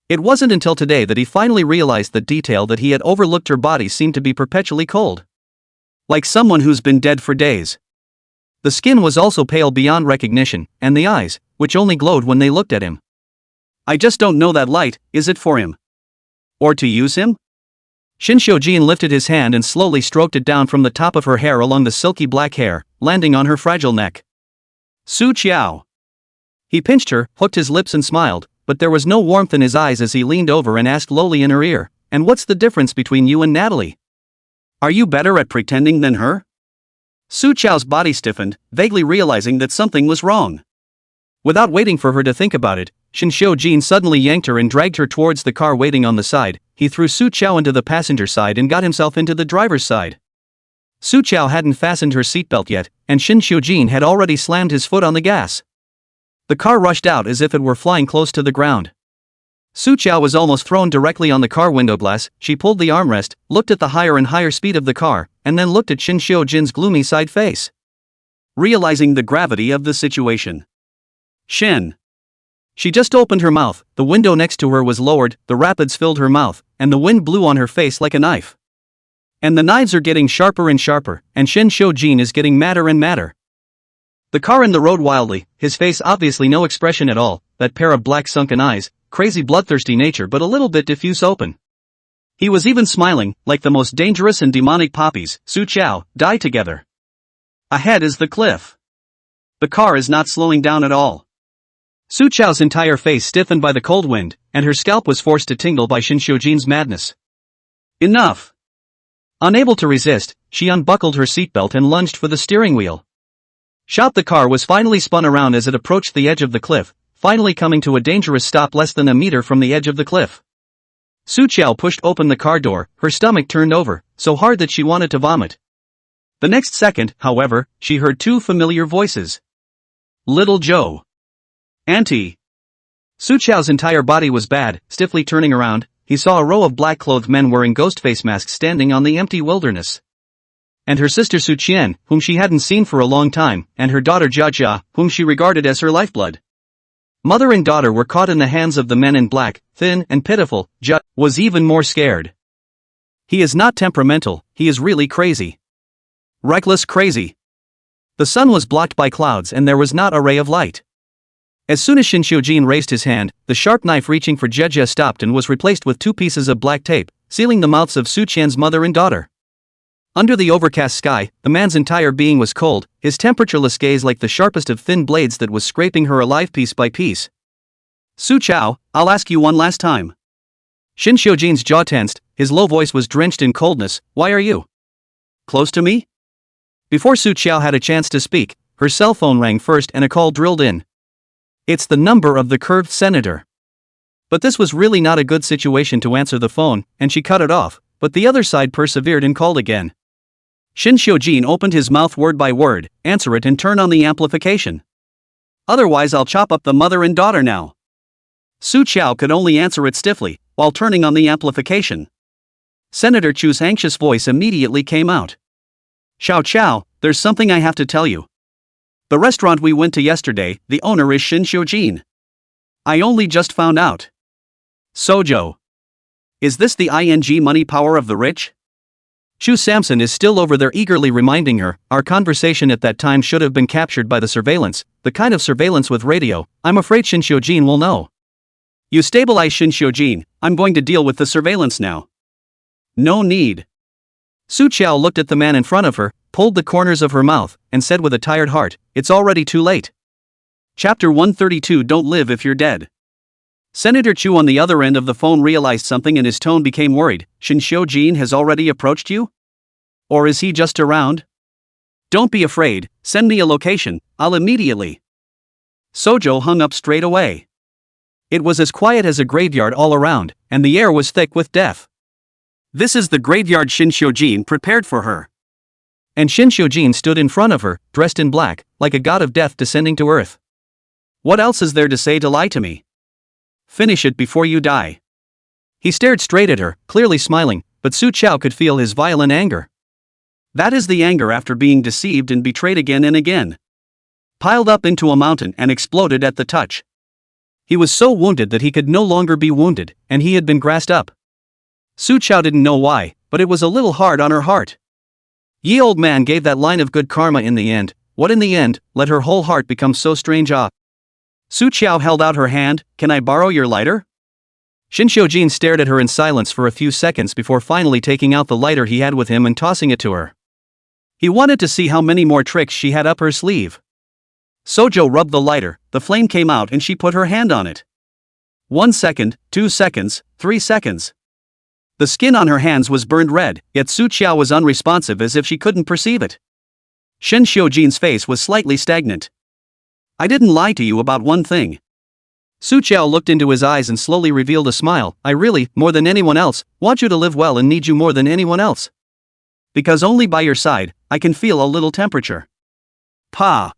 It wasn't until today that he finally realized the detail that he had overlooked. Her body seemed to be perpetually cold. Like someone who's been dead for days. The skin was also pale beyond recognition, and the eyes, which only glowed when they looked at him. I just don't know that light, is it for him? Or to use him? Shin Jin lifted his hand and slowly stroked it down from the top of her hair along the silky black hair, landing on her fragile neck. Su Qiao. He pinched her, hooked his lips and smiled, but there was no warmth in his eyes as he leaned over and asked lowly in her ear, "And what's the difference between you and Natalie? Are you better at pretending than her?" Su Qiao's body stiffened, vaguely realizing that something was wrong. Without waiting for her to think about it, Shin Jin suddenly yanked her and dragged her towards the car waiting on the side. He threw Su Qiao into the passenger side and got himself into the driver's side. Su Qiao hadn't fastened her seatbelt yet, and Shin Jin had already slammed his foot on the gas. The car rushed out as if it were flying close to the ground. Su Qiao was almost thrown directly on the car window glass. She pulled the armrest, looked at the higher and higher speed of the car, and then looked at Shin Jin's gloomy side face. Realizing the gravity of the situation. Shin. She just opened her mouth, the window next to her was lowered, the rapids filled her mouth, and the wind blew on her face like a knife. And the knives are getting sharper and sharper, and Shin Jin is getting madder and madder. The car in the road wildly, his face obviously no expression at all, that pair of black sunken eyes, crazy bloodthirsty nature but a little bit diffuse open. He was even smiling, like the most dangerous and demonic poppies. Su Qiao, die together. Ahead is the cliff. The car is not slowing down at all. Su Qiao's entire face stiffened by the cold wind, and her scalp was forced to tingle by Shin Jin's madness. Enough! Unable to resist, she unbuckled her seatbelt and lunged for the steering wheel. Shout! The car was finally spun around as it approached the edge of the cliff, finally coming to a dangerous stop less than a meter from the edge of the cliff. Su Qiao pushed open the car door, her stomach turned over, so hard that she wanted to vomit. The next second, however, she heard 2 familiar voices. Little Joe. Auntie. Su Qiao's entire body was bad. Stiffly turning around, he saw a row of black-clothed men wearing ghost face masks standing on the empty wilderness. And her sister Su Qian, whom she hadn't seen for a long time, and her daughter Jia Jia, whom she regarded as her lifeblood. Mother and daughter were caught in the hands of the men in black, thin and pitiful. Jia was even more scared. He is not temperamental, he is really crazy. Reckless crazy. The sun was blocked by clouds and there was not a ray of light. As soon as Shin Jin raised his hand, the sharp knife reaching for Jia Jia stopped and was replaced with 2 pieces of black tape, sealing the mouths of Su Qian's mother and daughter. Under the overcast sky, the man's entire being was cold, his temperatureless gaze like the sharpest of thin blades that was scraping her alive piece by piece. Su Qiao, I'll ask you one last time. Shin Jin's jaw tensed, his low voice was drenched in coldness. Why are you close to me? Before Su Qiao had a chance to speak, her cell phone rang first and a call drilled in. It's the number of the curved senator. But this was really not a good situation to answer the phone, and she cut it off, but the other side persevered and called again. Shin Jin opened his mouth word by word, answer it and turn on the amplification. Otherwise I'll chop up the mother and daughter now. Su Qiao could only answer it stiffly, while turning on the amplification. Senator Chu's anxious voice immediately came out. Xiao Qiao, there's something I have to tell you. The restaurant we went to yesterday, the owner is Shin Jin. I only just found out. Sojo. Is this the ing money power of the rich? Chu Samson is still over there eagerly reminding her, our conversation at that time should have been captured by the surveillance, the kind of surveillance with radio. I'm afraid Shin Jin will know. You stabilize Shin Jin, I'm going to deal with the surveillance now. No need. Su Qiao looked at the man in front of her, pulled the corners of her mouth, and said with a tired heart, it's already too late. Chapter 132 Don't live if you're dead. Senator Chu on the other end of the phone realized something and his tone became worried. Shin Jin has already approached you? Or is he just around? Don't be afraid, send me a location, I'll immediately. Sojo hung up straight away. It was as quiet as a graveyard all around, and the air was thick with death. This is the graveyard Shinshojin prepared for her. And Shinshojin stood in front of her, dressed in black, like a god of death descending to earth. What else is there to say to lie to me? Finish it before you die. He stared straight at her, clearly smiling, but Su Chao could feel his violent anger. That is the anger after being deceived and betrayed again and again. Piled up into a mountain and exploded at the touch. He was so wounded that he could no longer be wounded, and he had been grassed up. Su Chao didn't know why, but it was a little hard on her heart. Ye old man gave that line of good karma in the end. What in the end, let her whole heart become so strange ah. Su Chao held out her hand, can I borrow your lighter? Shinshojin stared at her in silence for a few seconds before finally taking out the lighter he had with him and tossing it to her. He wanted to see how many more tricks she had up her sleeve. Sojo rubbed the lighter, the flame came out and she put her hand on it. 1 second, 2 seconds, 3 seconds. The skin on her hands was burned red, yet Su Chao was unresponsive as if she couldn't perceive it. Shinshojin's face was slightly stagnant. I didn't lie to you about one thing. Su Chao looked into his eyes and slowly revealed a smile. I really, more than anyone else, want you to live well and need you more than anyone else. Because only by your side, I can feel a little temperature. Pa!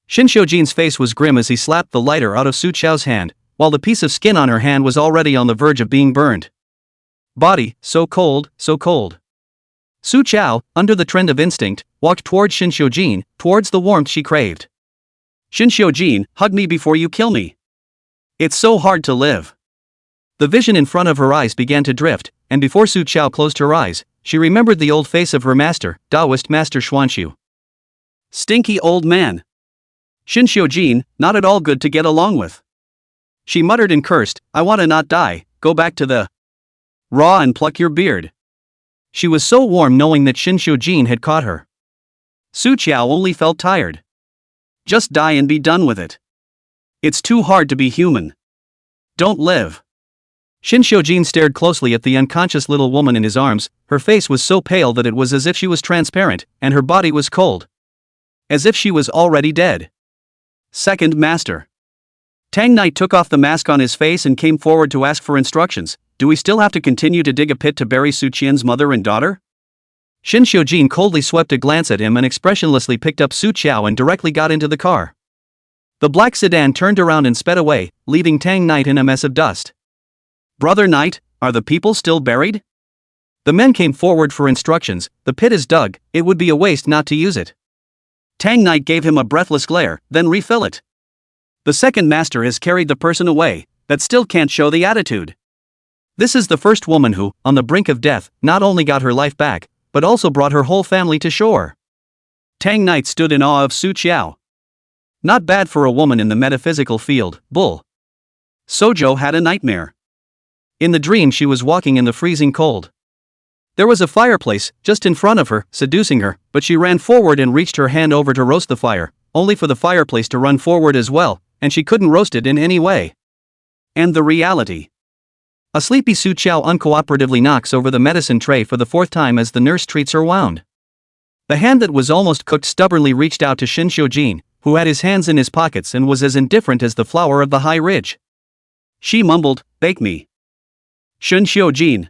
Shinshojin's face was grim as he slapped the lighter out of Su Chao's hand, while the piece of skin on her hand was already on the verge of being burned. Body, so cold, so cold. Su Chao, under the trend of instinct, walked towards Shinshojin, towards the warmth she craved. Shinshojin, hug me before you kill me. It's so hard to live. The vision in front of her eyes began to drift, and before Su Chao closed her eyes, she remembered the old face of her master, Taoist Master Xuanxu. Stinky old man. Shinshojin, not at all good to get along with. She muttered and cursed, I wanna not die, go back to the raw and pluck your beard. She was so warm knowing that Shinshojin had caught her. Su Chao only felt tired. Just die and be done with it. It's too hard to be human. Don't live. Shinshojin stared closely at the unconscious little woman in his arms. Her face was so pale that it was as if she was transparent, and her body was cold. As if she was already dead. Second Master. Tang Knight took off the mask on his face and came forward to ask for instructions. Do we still have to continue to dig a pit to bury Su Qian's mother and daughter? Shinshojin coldly swept a glance at him and expressionlessly picked up Su Chao and directly got into the car. The black sedan turned around and sped away, leaving Tang Knight in a mess of dust. Brother Knight, are the people still buried? The men came forward for instructions. The pit is dug, it would be a waste not to use it. Tang Knight gave him a breathless glare, then refill it. The second master has carried the person away, that still can't show the attitude. This is the first woman who, on the brink of death, not only got her life back, but also brought her whole family to shore. Tang Knight stood in awe of Su Chao. Not bad for a woman in the metaphysical field, bull. Sojo had a nightmare. In the dream she was walking in the freezing cold. There was a fireplace just in front of her, seducing her, but she ran forward and reached her hand over to roast the fire, only for the fireplace to run forward as well, and she couldn't roast it in any way. And the reality. A sleepy Su Chao uncooperatively knocks over the medicine tray for the fourth time as the nurse treats her wound. The hand that was almost cooked stubbornly reached out to Shinshojin, who had his hands in his pockets and was as indifferent as the flower of the high ridge. She mumbled, bake me. Shinshojin.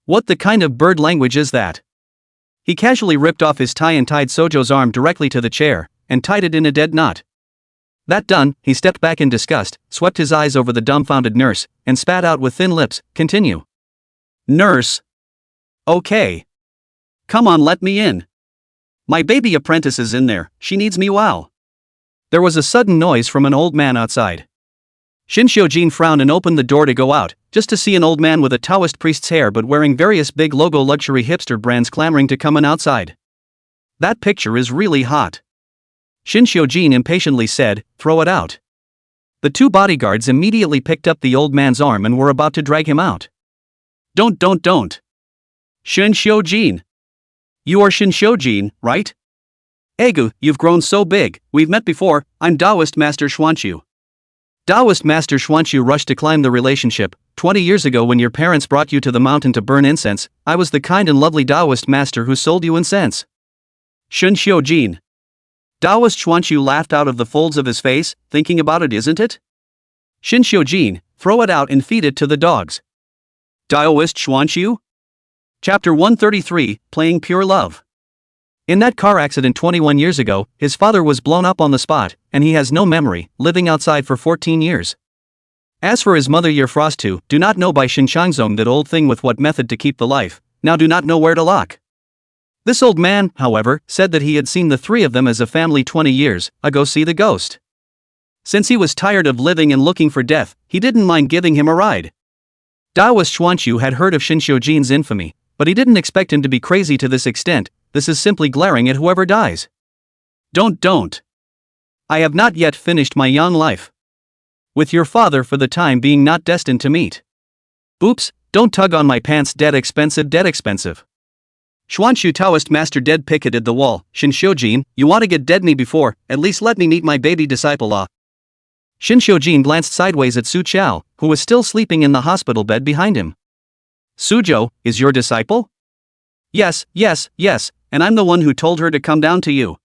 What the kind of bird language is that? He casually ripped off his tie and tied Sojo's arm directly to the chair, and tied it in a dead knot. That done, he stepped back in disgust, swept his eyes over the dumbfounded nurse, and spat out with thin lips, continue. Nurse. Okay. Come on, let me in. My baby apprentice is in there, she needs me wow. There was a sudden noise from an old man outside. Shinshojin frowned and opened the door to go out, just to see an old man with a Taoist priest's hair but wearing various big logo luxury hipster brands clamoring to come in outside. That picture is really hot. Shinshojin impatiently said, throw it out. The two bodyguards immediately picked up the old man's arm and were about to drag him out. Don't. Shinshojin. You are Shinshojin, right? Egu, you've grown so big, we've met before, I'm Taoist Master Xuanxu. Taoist Master Xuanxu rushed to climb the relationship. 20 years ago when your parents brought you to the mountain to burn incense, I was the kind and lovely Taoist master who sold you incense. Shun Xiujin. Daoist Xuanqiu laughed out of the folds of his face, thinking about it, isn't it? Shin Xiujin, throw it out and feed it to the dogs. Daoist Xuanqiu? Chapter 133, Playing Pure Love. In that car accident 21 years ago, his father was blown up on the spot, and he has no memory, living outside for 14 years. As for his mother Year Frost 2, do not know by Shin Shangzong that old thing with what method to keep the life, now do not know where to lock. This old man, however, said that he had seen the three of them as a family 20 years ago see the ghost. Since he was tired of living and looking for death, he didn't mind giving him a ride. Daoist Xuanqiu had heard of Shin Xiujin's infamy, but he didn't expect him to be crazy to this extent. This is simply glaring at whoever dies. Don't. I have not yet finished my young life. With your father for the time being not destined to meet. Oops, don't tug on my pants, dead expensive. Xuanqiu Taoist master dead picketed the wall. Shin Xiujin, you want to get dead me before, at least let me meet my baby disciple. Shin Xiujin glanced sideways at Su Chao, who was still sleeping in the hospital bed behind him. Suzhou, is your disciple? Yes, and I'm the one who told her to come down to you.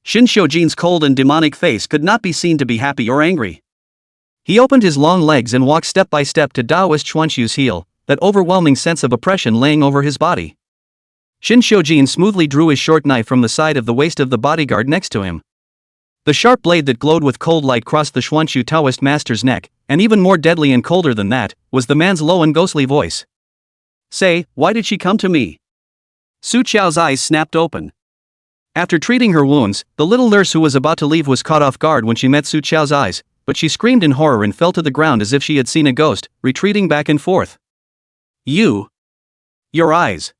Shin Xiujin's cold and demonic face could not be seen to be happy or angry. He opened his long legs and walked step by step to Daoist Xuanqiu's heel, that overwhelming sense of oppression laying over his body. Shin Xiujin smoothly drew his short knife from the side of the waist of the bodyguard next to him. The sharp blade that glowed with cold light crossed the Xuanqiu Taoist master's neck, and even more deadly and colder than that, was the man's low and ghostly voice. Say, why did she come to me? Su Chao's eyes snapped open. After treating her wounds, the little nurse who was about to leave was caught off guard when she met Su Chao's eyes, but she screamed in horror and fell to the ground as if she had seen a ghost, retreating back and forth. Your eyes.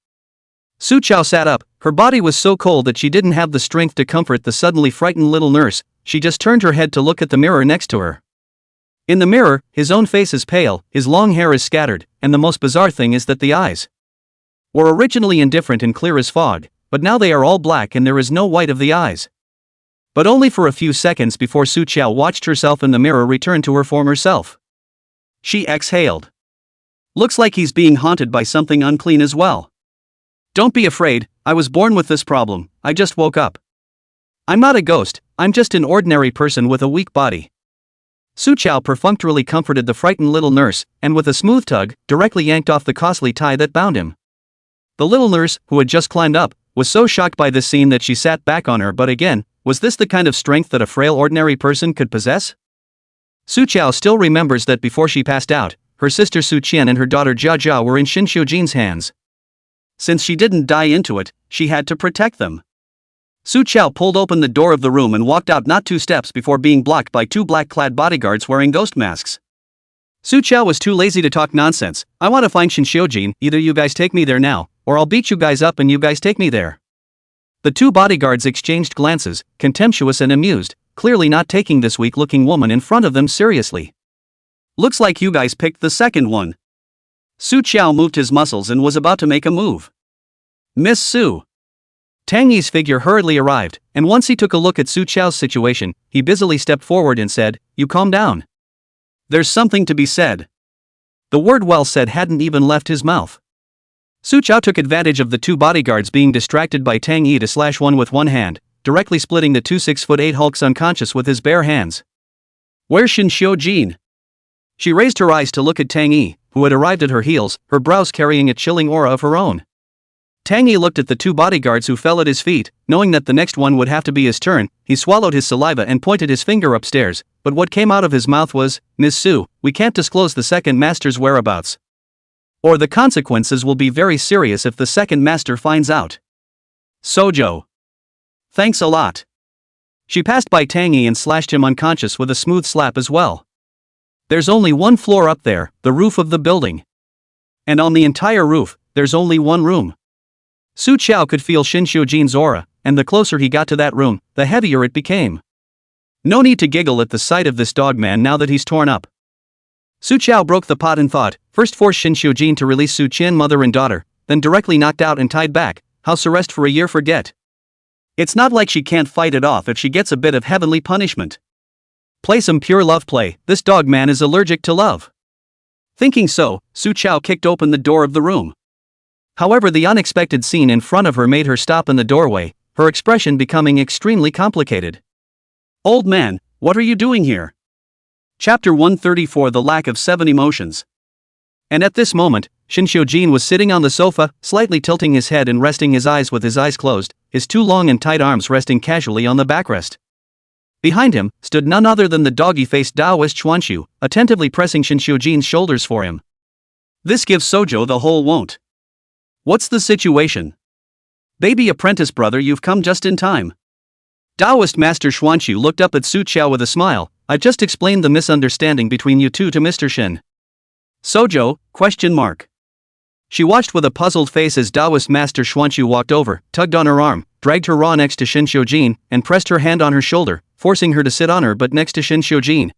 Su Chao sat up. Her body was so cold that she didn't have the strength to comfort the suddenly frightened little nurse. She just turned her head to look at the mirror next to her. In the mirror, his own face is pale, his long hair is scattered, and the most bizarre thing is that the eyes were originally indifferent and clear as fog, but now they are all black and there is no white of the eyes. But only for a few seconds before Su Chao watched herself in the mirror return to her former self. She exhaled. Looks like he's being haunted by something unclean as well. Don't be afraid, I was born with this problem, I just woke up. I'm not a ghost, I'm just an ordinary person with a weak body. Su Chao perfunctorily comforted the frightened little nurse, and with a smooth tug, directly yanked off the costly tie that bound him. The little nurse, who had just climbed up, was so shocked by this scene that she sat back on her. But again, was this the kind of strength that a frail ordinary person could possess? Su Chao still remembers that before she passed out, her sister Su Qian and her daughter Jia Jia were in Shin Xiujin's hands. Since she didn't die into it, she had to protect them. Su Chao pulled open the door of the room and walked out not 2 steps before being blocked by 2 black-clad bodyguards wearing ghost masks. Su Chao was too lazy to talk nonsense. I want to find Shin Xiujin, either you guys take me there now, or I'll beat you guys up and you guys take me there. The 2 bodyguards exchanged glances, contemptuous and amused, clearly not taking this weak-looking woman in front of them seriously. Looks like you guys picked the second one. Su Chao moved his muscles and was about to make a move. Miss Su. Tang Yi's figure hurriedly arrived, and once he took a look at Su Chao's situation, he busily stepped forward and said, "You calm down. There's something to be said." The word "well said" hadn't even left his mouth. Su Chao took advantage of the 2 bodyguards being distracted by Tang Yi to slash one with one hand, directly splitting the 2 6'8" hulks unconscious with his bare hands. Where's Shin Xiujin? She raised her eyes to look at Tang Yi, who had arrived at her heels, her brows carrying a chilling aura of her own. Tang Yi looked at the 2 bodyguards who fell at his feet, knowing that the next one would have to be his turn. He swallowed his saliva and pointed his finger upstairs, but what came out of his mouth was, "Miss Su, we can't disclose the second master's whereabouts. Or the consequences will be very serious if the second master finds out." Sojo. Thanks a lot. She passed by Tang Yi and slashed him unconscious with a smooth slap as well. There's only 1 floor up there, the roof of the building. And on the entire roof, there's only 1 room. Su Chao could feel Shin Xiujin's aura, and the closer he got to that room, the heavier it became. No need to giggle at the sight of this dog man now that he's torn up. Su Chao broke the pot and thought, first forced Shin Xiujin to release Su Qian mother and daughter, then directly knocked out and tied back. House arrest for a year, forget. It's not like she can't fight it off if she gets a bit of heavenly punishment. Play some pure love play, this dog man is allergic to love. Thinking so, Su Chao kicked open the door of the room. However, the unexpected scene in front of her made her stop in the doorway. her expression becoming extremely complicated. Old man, what are you doing here? Chapter 134, The Lack of 7 Emotions. And at this moment, Shinshojin was sitting on the sofa, slightly tilting his head and resting his eyes with his eyes closed, his two long and tight arms resting casually on the backrest. Behind him stood none other than the doggy-faced Taoist Xuanxu, attentively pressing Shinshojin's shoulders for him. This gives Sojo the whole won't. What's the situation? Baby apprentice brother, you've come just in time. Taoist Master Xuanxu looked up at Su Qiao with a smile. I just explained the misunderstanding between you two to Mr. Shin. Sojo? She watched with a puzzled face as Taoist Master Xuanxu walked over, tugged on her arm, dragged her raw next to Shinshojin, and pressed her hand on her shoulder, forcing her to sit on her butt next to Shinshojin.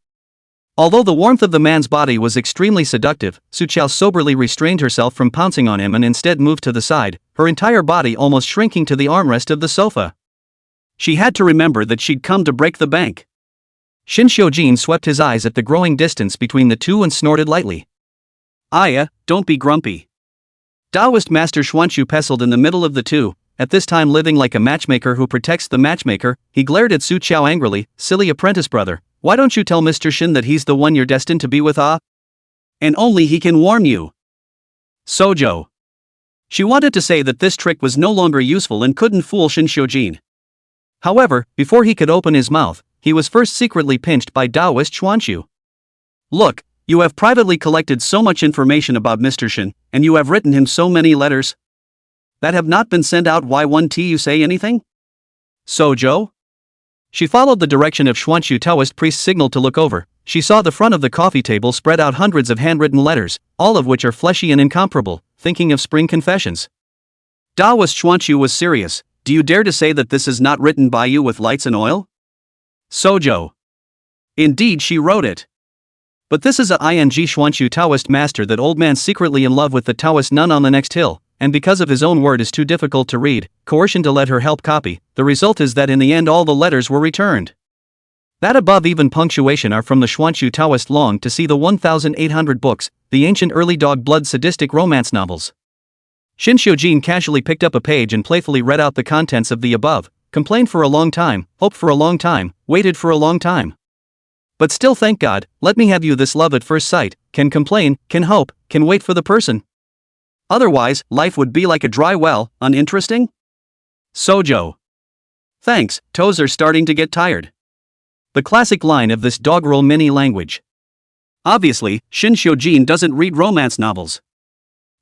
Although the warmth of the man's body was extremely seductive, Su Qiao soberly restrained herself from pouncing on him and instead moved to the side, her entire body almost shrinking to the armrest of the sofa. She had to remember that she'd come to break the bank. Shinshojin swept his eyes at the growing distance between the two and snorted lightly. Aya, don't be grumpy. Taoist Master Xuanxu pestled in the middle of the two, at this time living like a matchmaker who protects the matchmaker. He glared at Su Qiao angrily. Silly apprentice brother, why don't you tell Mr. Shin that he's the one you're destined to be with? And only he can warn you. Sojo. She wanted to say that this trick was no longer useful and couldn't fool Shinshojin. However, before he could open his mouth, he was first secretly pinched by Taoist Xuanxu. Look, you have privately collected so much information about Mr. Shin, and you have written him so many letters that have not been sent out. Why won't you say anything? Sojo? She followed the direction of Xuanxu. Taoist priest signaled to look over. She saw the front of the coffee table spread out hundreds of handwritten letters, all of which are fleshy and incomparable, thinking of spring confessions. Taoist Xuanxu was serious. Do you dare to say that this is not written by you with lights and oil? Sojo. Indeed, she wrote it. But this is a ing Xuanxu Taoist master, that old man secretly in love with the Taoist nun on the next hill, and because of his own word is too difficult to read, coercion to let her help copy. The result is that in the end all the letters were returned. That above even punctuation are from the Xuanxu Taoist. Long to see the 1,800 books, the ancient early dog blood sadistic romance novels. Shinshojin casually picked up a page and playfully read out the contents of the above. Complained for a long time, hoped for a long time, waited for a long time. But still, thank God, let me have you. This love at first sight, can complain, can hope, can wait for the person. Otherwise, life would be like a dry well, uninteresting. Sojo. Thanks, toes are starting to get tired. The classic line of this doggerel mini language. Obviously, Shinshojin doesn't read romance novels.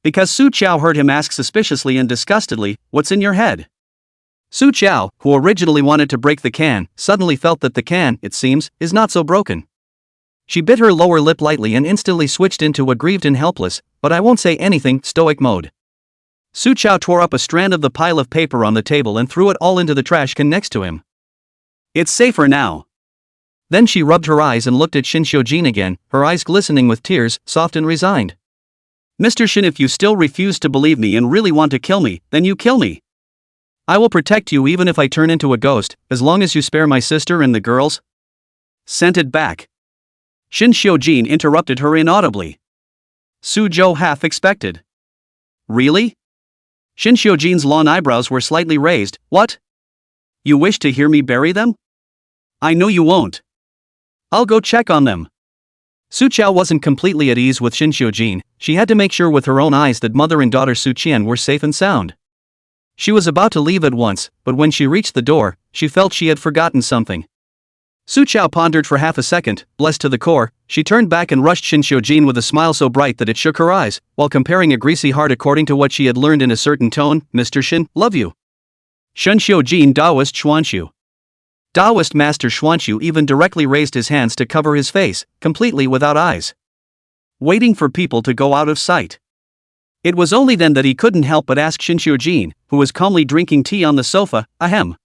Because Su Qiao heard him ask suspiciously and disgustedly, what's in your head? Su Qiao, who originally wanted to break the can, suddenly felt that the can, it seems, is not so broken. She bit her lower lip lightly and instantly switched into aggrieved and helpless, but I won't say anything, stoic mode. Su Qiao tore up a strand of the pile of paper on the table and threw it all into the trash can next to him. It's safer now. Then she rubbed her eyes and looked at Shinshojin again, her eyes glistening with tears, soft and resigned. Mr. Shin, if you still refuse to believe me and really want to kill me, then you kill me. I will protect you even if I turn into a ghost, as long as you spare my sister and the girls. Sent it back. Shinshojin interrupted her inaudibly. Sujo half expected. Really? Shinshojin's long eyebrows were slightly raised. What? You wish to hear me bury them? I know you won't. I'll go check on them. Su Qiao wasn't completely at ease with Shinshojin. She had to make sure with her own eyes that mother and daughter Su Qian were safe and sound. She was about to leave at once, but when she reached the door, she felt she had forgotten something. Su Qiao pondered for half a second. Blessed to the core, she turned back and rushed Shinshojin with a smile so bright that it shook her eyes, while comparing a greasy heart according to what she had learned in a certain tone. Mr. Shin, love you. Shinshojin Taoist Xuanxu. Taoist Master Xuanxu even directly raised his hands to cover his face, completely without eyes. Waiting for people to go out of sight. It was only then that he couldn't help but ask Shinshojin, who was calmly drinking tea on the sofa, ahem.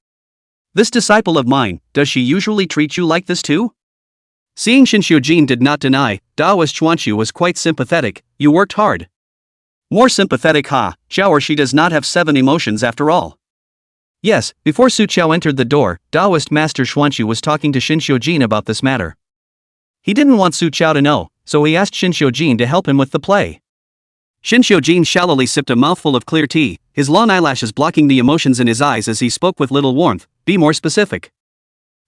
This disciple of mine, does she usually treat you like this too? Seeing Shinshojin did not deny, Taoist Xuanxu was quite sympathetic. You worked hard. More sympathetic, or she does not have 7 emotions after all. Yes, before Su Qiao entered the door, Taoist Master Xuanxu was talking to Shinshojin about this matter. He didn't want Su Qiao to know, so he asked Shinshojin to help him with the play. Shin Xiujin shallowly sipped a mouthful of clear tea, his long eyelashes blocking the emotions in his eyes as he spoke with little warmth. Be more specific.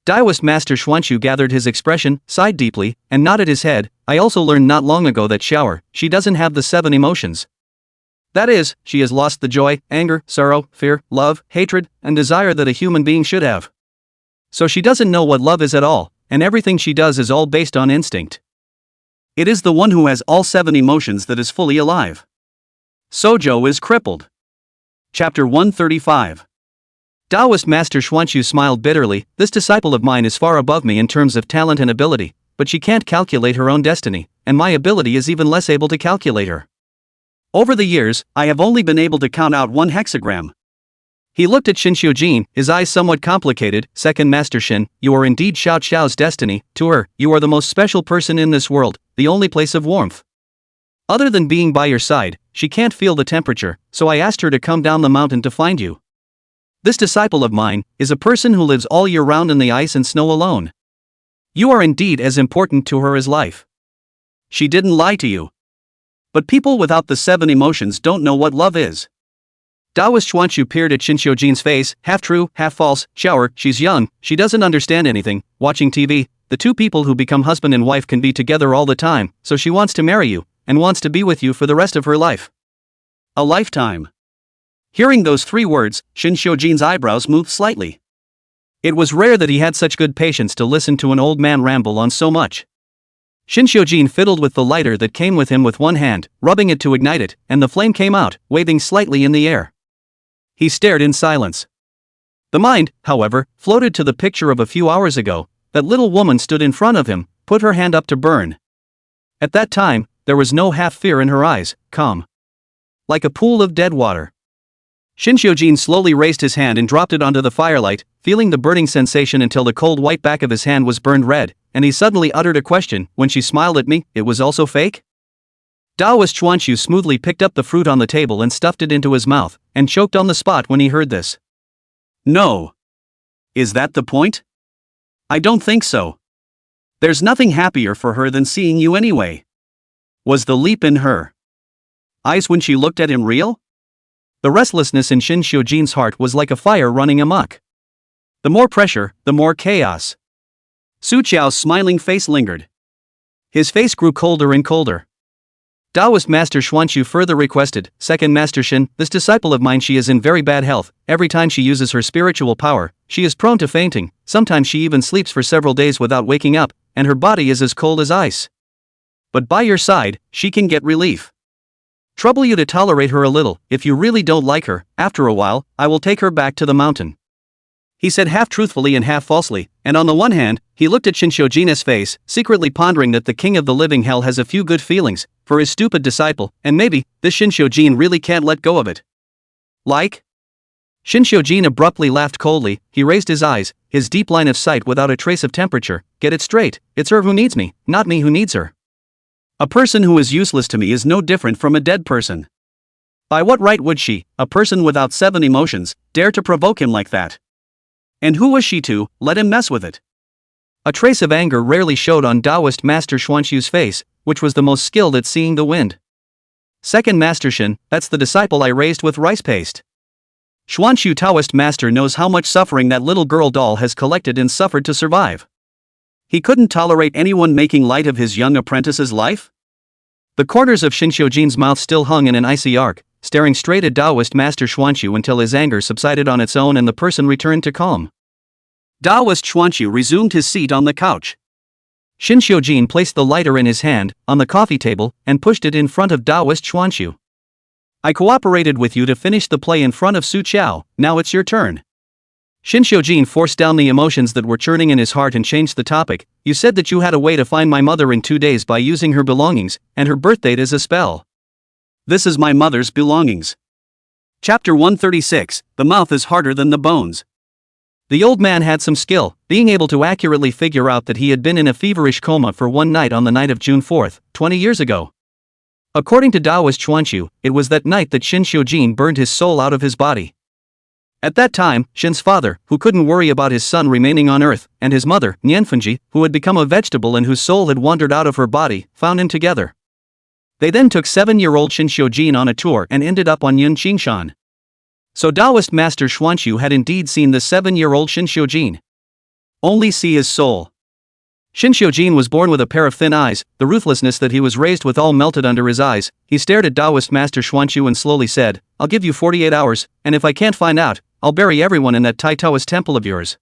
Daoist Master Xuanxu gathered his expression, sighed deeply, and nodded his head. I also learned not long ago that she doesn't have the 7 emotions. That is, she has lost the joy, anger, sorrow, fear, love, hatred, and desire that a human being should have. So she doesn't know what love is at all, and everything she does is all based on instinct. It is the one who has all 7 emotions that is fully alive. Sojo is crippled. Chapter 135. Taoist Master Xuanxu smiled bitterly. This disciple of mine is far above me in terms of talent and ability, but she can't calculate her own destiny, and my ability is even less able to calculate her. Over the years, I have only been able to count out 1 hexagram. He looked at Shin Xiujin, his eyes somewhat complicated. Second Master Shin, you are indeed Xiao Xiao's destiny. To her, you are the most special person in this world, the only place of warmth. Other than being by your side, she can't feel the temperature, so I asked her to come down the mountain to find you. This disciple of mine is a person who lives all year round in the ice and snow alone. You are indeed as important to her as life. She didn't lie to you. But people without the 7 emotions don't know what love is. Taoist Xuanxu peered at Shin Xiujin's face, half true, half false. Shower, she's young, she doesn't understand anything. Watching TV, the 2 people who become husband and wife can be together all the time, so she wants to marry you, and wants to be with you for the rest of her life. A lifetime. Hearing those 3 words, Shin Xiujin's eyebrows moved slightly. It was rare that he had such good patience to listen to an old man ramble on so much. Shin Xiujin fiddled with the lighter that came with him with one hand, rubbing it to ignite it, and the flame came out, waving slightly in the air. He stared in silence. The mind, however, floated to the picture of a few hours ago. That little woman stood in front of him, put her hand up to burn. At that time, there was no half fear in her eyes, calm. Like a pool of dead water. Shin Xiujin slowly raised his hand and dropped it onto the firelight, feeling the burning sensation until the cold white back of his hand was burned red, and he suddenly uttered a question. When she smiled at me, it was also fake? Taoist Xuanxu smoothly picked up the fruit on the table and stuffed it into his mouth, and choked on the spot when he heard this. No. Is that the point? I don't think so. There's nothing happier for her than seeing you anyway. Was the leap in her eyes when she looked at him real? The restlessness in Shin Xiujin's heart was like a fire running amok. The more pressure, the more chaos. Su Qiao's smiling face lingered. His face grew colder and colder. Taoist Master Xuanxu further requested, Second Master Shin, this disciple of mine, she is in very bad health. Every time she uses her spiritual power, she is prone to fainting. Sometimes she even sleeps for several days without waking up, and her body is as cold as ice. But by your side, she can get relief. Trouble you to tolerate her a little. If you really don't like her, after a while, I will take her back to the mountain. He said half truthfully and half falsely, and on the one hand, he looked at Shin Xiujin's face, secretly pondering that the king of the living hell has a few good feelings for his stupid disciple, and maybe this Shin Xiujin really can't let go of it. Like? Shin Xiujin abruptly laughed coldly. He raised his eyes, his deep line of sight without a trace of temperature. Get it straight, it's her who needs me, not me who needs her. A person who is useless to me is no different from a dead person. By what right would she, a person without 7 emotions, dare to provoke him like that? And who was she to let him mess with it? A trace of anger rarely showed on Taoist Master Xuanxu's face, which was the most skilled at seeing the wind. Second Master Shin, that's the disciple I raised with rice paste. Xuanxu Taoist Master knows how much suffering that little girl doll has collected and suffered to survive. He couldn't tolerate anyone making light of his young apprentice's life? The corners of Shin Xiujin's mouth still hung in an icy arc, staring straight at Taoist Master Xuanxu until his anger subsided on its own and the person returned to calm. Taoist Xuanxu resumed his seat on the couch. Shin Xiujin placed the lighter in his hand, on the coffee table, and pushed it in front of Taoist Xuanxu. I cooperated with you to finish the play in front of Su Qiao, now it's your turn. Shin Xiujin forced down the emotions that were churning in his heart and changed the topic. You said that you had a way to find my mother in 2 days by using her belongings, and her birth date as a spell. This is my mother's belongings. Chapter 136, The mouth is harder than the bones. The old man had some skill, being able to accurately figure out that he had been in a feverish coma for one night on the night of June 4th, 20 years ago. According to Taoist Xuanxu, it was that night that Shin Xiujin burned his soul out of his body. At that time, Shin's father, who couldn't worry about his son remaining on earth, and his mother, Nianfenji, who had become a vegetable and whose soul had wandered out of her body, found him together. They then took 7-year-old Shin Xiujin on a tour and ended up on Yun Qingshan. So Taoist Master Xuanqiu had indeed seen the 7-year-old Shin Xiujin. Only see his soul. Shin Xiujin was born with a pair of thin eyes, the ruthlessness that he was raised with all melted under his eyes. He stared at Taoist Master Xuanqiu and slowly said, "I'll give you 48 hours, and if I can't find out, I'll bury everyone in that Taoist temple of yours.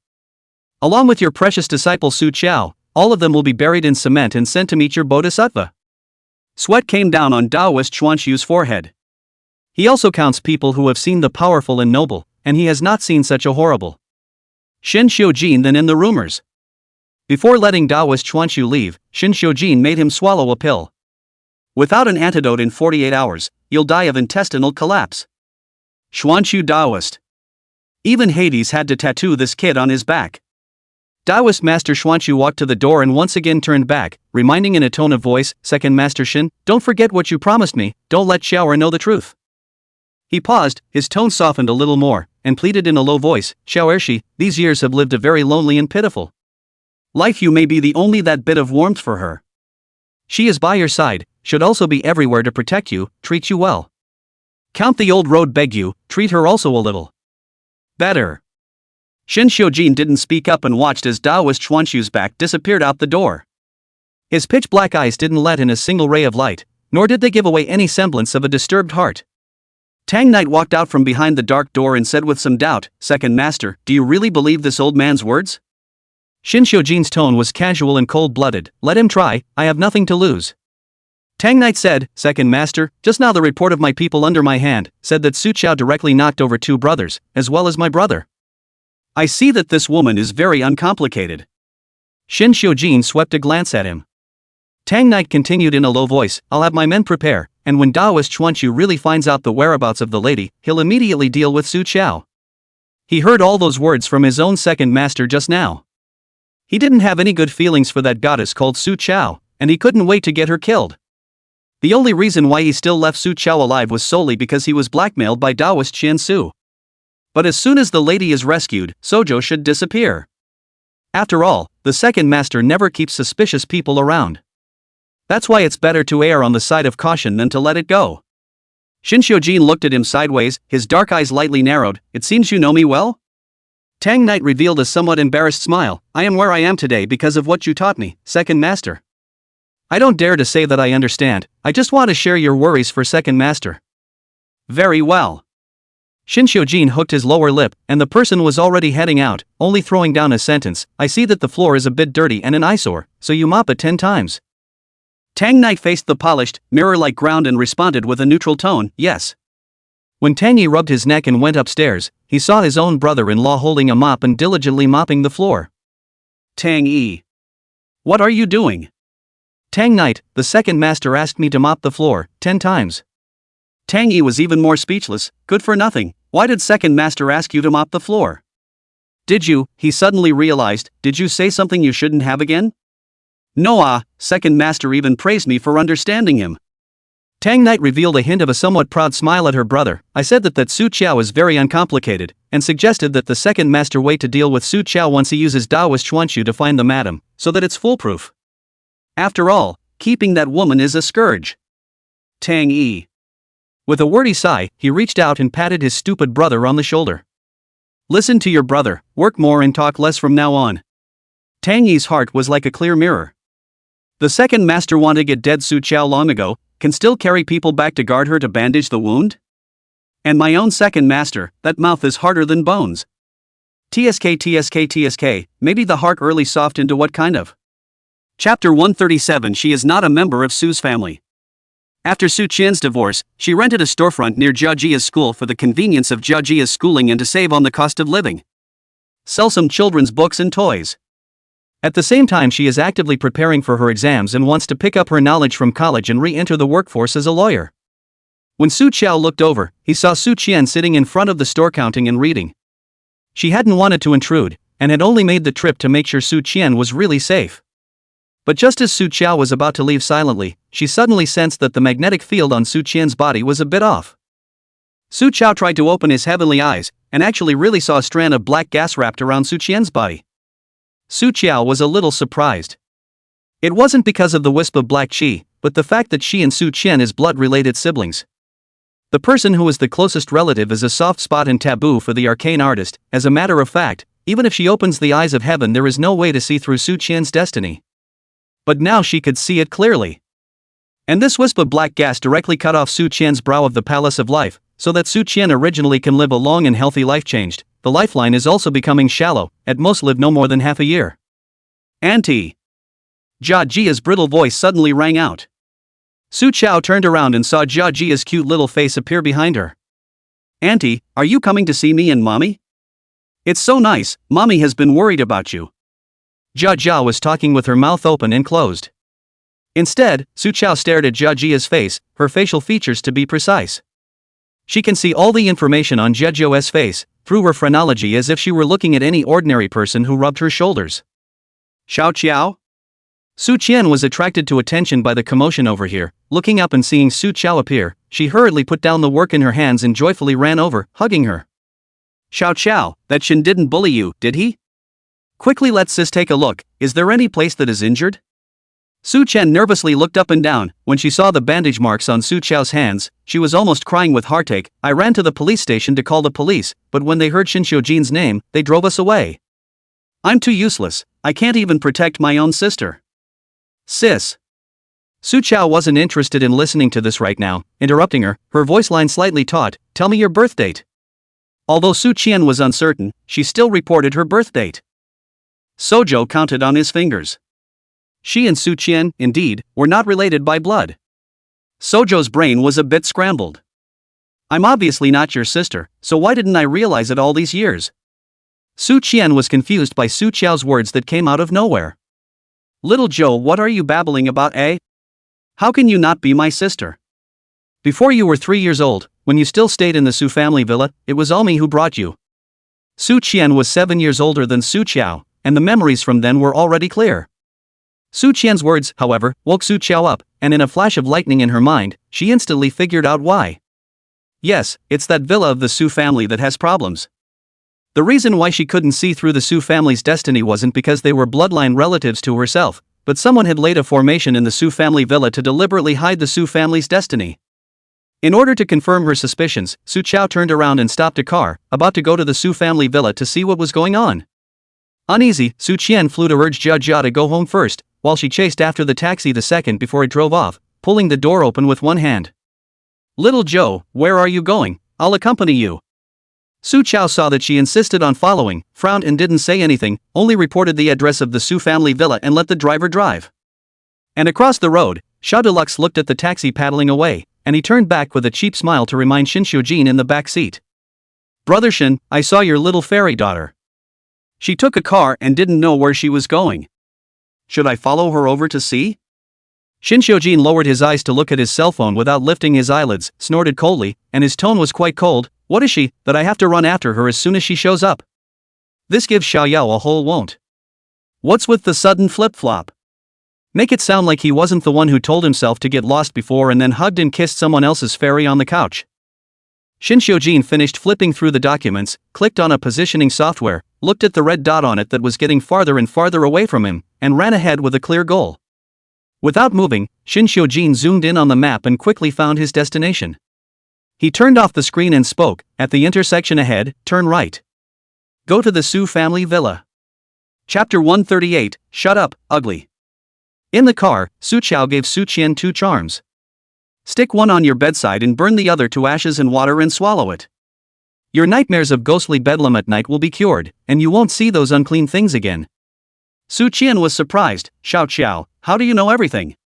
Along with your precious disciple Su Qiao, all of them will be buried in cement and sent to meet your bodhisattva." Sweat came down on Taoist Xuanqiu's forehead. He also counts people who have seen the powerful and noble, and he has not seen such a horrible Shin Xiujin than in the rumors. Before letting Taoist Xuanqiu leave, Shin Xiujin made him swallow a pill. Without an antidote in 48 hours, you'll die of intestinal collapse. Xuanqiu Taoist. Even Hades had to tattoo this kid on his back. Taoist Master Xuanqiu walked to the door and once again turned back, reminding in a tone of voice, "Second Master Shin, don't forget what you promised me, don't let Xiaoer know the truth." He paused, his tone softened a little more, and pleaded in a low voice, "Xiaoershi, these years have lived a very lonely and pitiful life. You may be the only that bit of warmth for her. She is by your side, should also be everywhere to protect you, treat you well. Count the old road, beg you, treat her also a little better." Shin Xiujin didn't speak up and watched as Taoist Xuanqiu's back disappeared out the door. His pitch-black eyes didn't let in a single ray of light, nor did they give away any semblance of a disturbed heart. Tang Knight walked out from behind the dark door and said with some doubt, "Second Master, do you really believe this old man's words?" Shin Xiujin's tone was casual and cold-blooded. "Let him try, I have nothing to lose." Tang Knight said, "Second Master, just now the report of my people under my hand said that Su Qiao directly knocked over 2 brothers, as well as my brother. I see that this woman is very uncomplicated." Shin Xiujin swept a glance at him. Tang Knight continued in a low voice, "I'll have my men prepare, and when Taoist Xuanqiu really finds out the whereabouts of the lady, he'll immediately deal with Su Qiao." He heard all those words from his own second master just now. He didn't have any good feelings for that goddess called Su Qiao, and he couldn't wait to get her killed. The only reason why he still left Su Qiao alive was solely because he was blackmailed by Taoist Qian Su. But as soon as the lady is rescued, Sojo should disappear. After all, the second master never keeps suspicious people around. That's why it's better to err on the side of caution than to let it go. Shin Xiujin looked at him sideways, his dark eyes lightly narrowed. "It seems you know me well?" Tang Knight revealed a somewhat embarrassed smile. "I am where I am today because of what you taught me, second master. I don't dare to say that I understand, I just want to share your worries for second master." "Very well." Shin Xiujin hooked his lower lip, and the person was already heading out, only throwing down a sentence, "I see that the floor is a bit dirty and an eyesore, so you mop it 10 times. Tang Knight faced the polished, mirror-like ground and responded with a neutral tone, "Yes." When Tang Yi rubbed his neck and went upstairs, he saw his own brother-in-law holding a mop and diligently mopping the floor. "Tang Yi, what are you doing?" "Tang Knight, the second master asked me to mop the floor 10 times. Tang Yi was even more speechless. "Good for nothing, why did second master ask you to mop the floor? Did you," he suddenly realized, "did you say something you shouldn't have again?" "No, second master even praised me for understanding him." Tang Knight revealed a hint of a somewhat proud smile at her brother. "I said that Su Qiao is very uncomplicated, and suggested that the second master wait to deal with Su Qiao once he uses Taoist Xuanqiu to find the madam, so that it's foolproof. After all, keeping that woman is a scourge." Tang Yi. With a wordy sigh, he reached out and patted his stupid brother on the shoulder. "Listen to your brother, work more and talk less from now on." Tang Yi's heart was like a clear mirror. The second master wanted to get dead Su Qiao long ago, can still carry people back to guard her to bandage the wound? And my own second master, that mouth is harder than bones. TSK, maybe the heart early soft into what kind of? Chapter 137. She is not a member of Su's family. After Su Qian's divorce, she rented a storefront near Jia Jia's school for the convenience of Jia Jia's schooling and to save on the cost of living. Sell some children's books and toys. At the same time, she is actively preparing for her exams and wants to pick up her knowledge from college and re-enter the workforce as a lawyer. When Su Qiao looked over, he saw Su Qian sitting in front of the store counting and reading. She hadn't wanted to intrude, and had only made the trip to make sure Su Qian was really safe. But just as Su Qiao was about to leave silently, she suddenly sensed that the magnetic field on Su Qian's body was a bit off. Su Qiao tried to open his heavenly eyes, and actually really saw a strand of black gas wrapped around Su Qian's body. Su Qiao was a little surprised. It wasn't because of the wisp of black qi, but the fact that she and Su Qian is blood-related siblings. The person who is the closest relative is a soft spot and taboo for the arcane artist. As a matter of fact, even if she opens the eyes of heaven, there is no way to see through Su Qian's destiny. But now she could see it clearly. And this wisp of black gas directly cut off Su Qian's brow of the palace of life, so that Su Qian originally can live a long and healthy life. Changed, the lifeline is also becoming shallow, at most live no more than half a year. Auntie! Jia Jia's brittle voice suddenly rang out. Su Chao turned around and saw Jia Jia's cute little face appear behind her. Auntie, are you coming to see me and Mommy? It's so nice, Mommy has been worried about you. Jia Jia was talking with her mouth open and closed. Instead, Su Chao stared at Jia Jia's face, her facial features to be precise. She can see all the information on Jia Jia's face, through her phrenology, as if she were looking at any ordinary person who rubbed her shoulders. Xiao Qiao? Su Qian was attracted to attention by the commotion over here. Looking up and seeing Su Chao appear, she hurriedly put down the work in her hands and joyfully ran over, hugging her. Xiao Qiao, that Shin didn't bully you, did he? Quickly let sis take a look, is there any place that is injured? Su Qian nervously looked up and down. When she saw the bandage marks on Su Chao's hands, she was almost crying with heartache. I ran to the police station to call the police, but when they heard Shin Xiujin's name, they drove us away. I'm too useless, I can't even protect my own sister. Sis. Su Chao wasn't interested in listening to this right now, interrupting her, her voice line slightly taut, tell me your birth date. Although Su Qian was uncertain, she still reported her birth date. Sojo counted on his fingers. She and Su Qian, indeed, were not related by blood. Sojo's brain was a bit scrambled. I'm obviously not your sister, so why didn't I realize it all these years? Su Qian was confused by Su Chao's words that came out of nowhere. Little Joe, what are you babbling about, eh? How can you not be my sister? Before you were 3 years old, when you still stayed in the Su family villa, it was all me who brought you. Su Qian was 7 years older than Su Chao, and the memories from then were already clear. Su Qian's words, however, woke Su Chao up, and in a flash of lightning in her mind, she instantly figured out why. Yes, it's that villa of the Su family that has problems. The reason why she couldn't see through the Su family's destiny wasn't because they were bloodline relatives to herself, but someone had laid a formation in the Su family villa to deliberately hide the Su family's destiny. In order to confirm her suspicions, Su Chao turned around and stopped a car, about to go to the Su family villa to see what was going on. Uneasy, Su Qian flew to urge Jia Jia to go home first, while she chased after the taxi the second before it drove off, pulling the door open with one hand. Little Joe, where are you going? I'll accompany you. Su Chao saw that she insisted on following, frowned and didn't say anything, only reported the address of the Su family villa and let the driver drive. And across the road, Shao Deluxe looked at the taxi paddling away, and he turned back with a cheap smile to remind Shin Xiujin in the back seat. Brother Shin, I saw your little fairy daughter. She took a car and didn't know where she was going. Should I follow her over to see? Shin Xiujin lowered his eyes to look at his cell phone without lifting his eyelids, snorted coldly, and his tone was quite cold. What is she, that I have to run after her as soon as she shows up? This gives Xiao Yao a whole won't. What's with the sudden flip-flop? Make it sound like he wasn't the one who told himself to get lost before and then hugged and kissed someone else's fairy on the couch. Shin Xiujin finished flipping through the documents, clicked on a positioning software, looked at the red dot on it that was getting farther and farther away from him, and ran ahead with a clear goal. Without moving, Shin Xiujin zoomed in on the map and quickly found his destination. He turned off the screen and spoke, at the intersection ahead, turn right. Go to the Su family villa. Chapter 138, Shut Up, Ugly. In the car, Su Chao gave Su Qian 2 charms. Stick one on your bedside and burn the other to ashes in water and swallow it. Your nightmares of ghostly bedlam at night will be cured, and you won't see those unclean things again. Su Qian was surprised. Xiao Qiao, how do you know everything?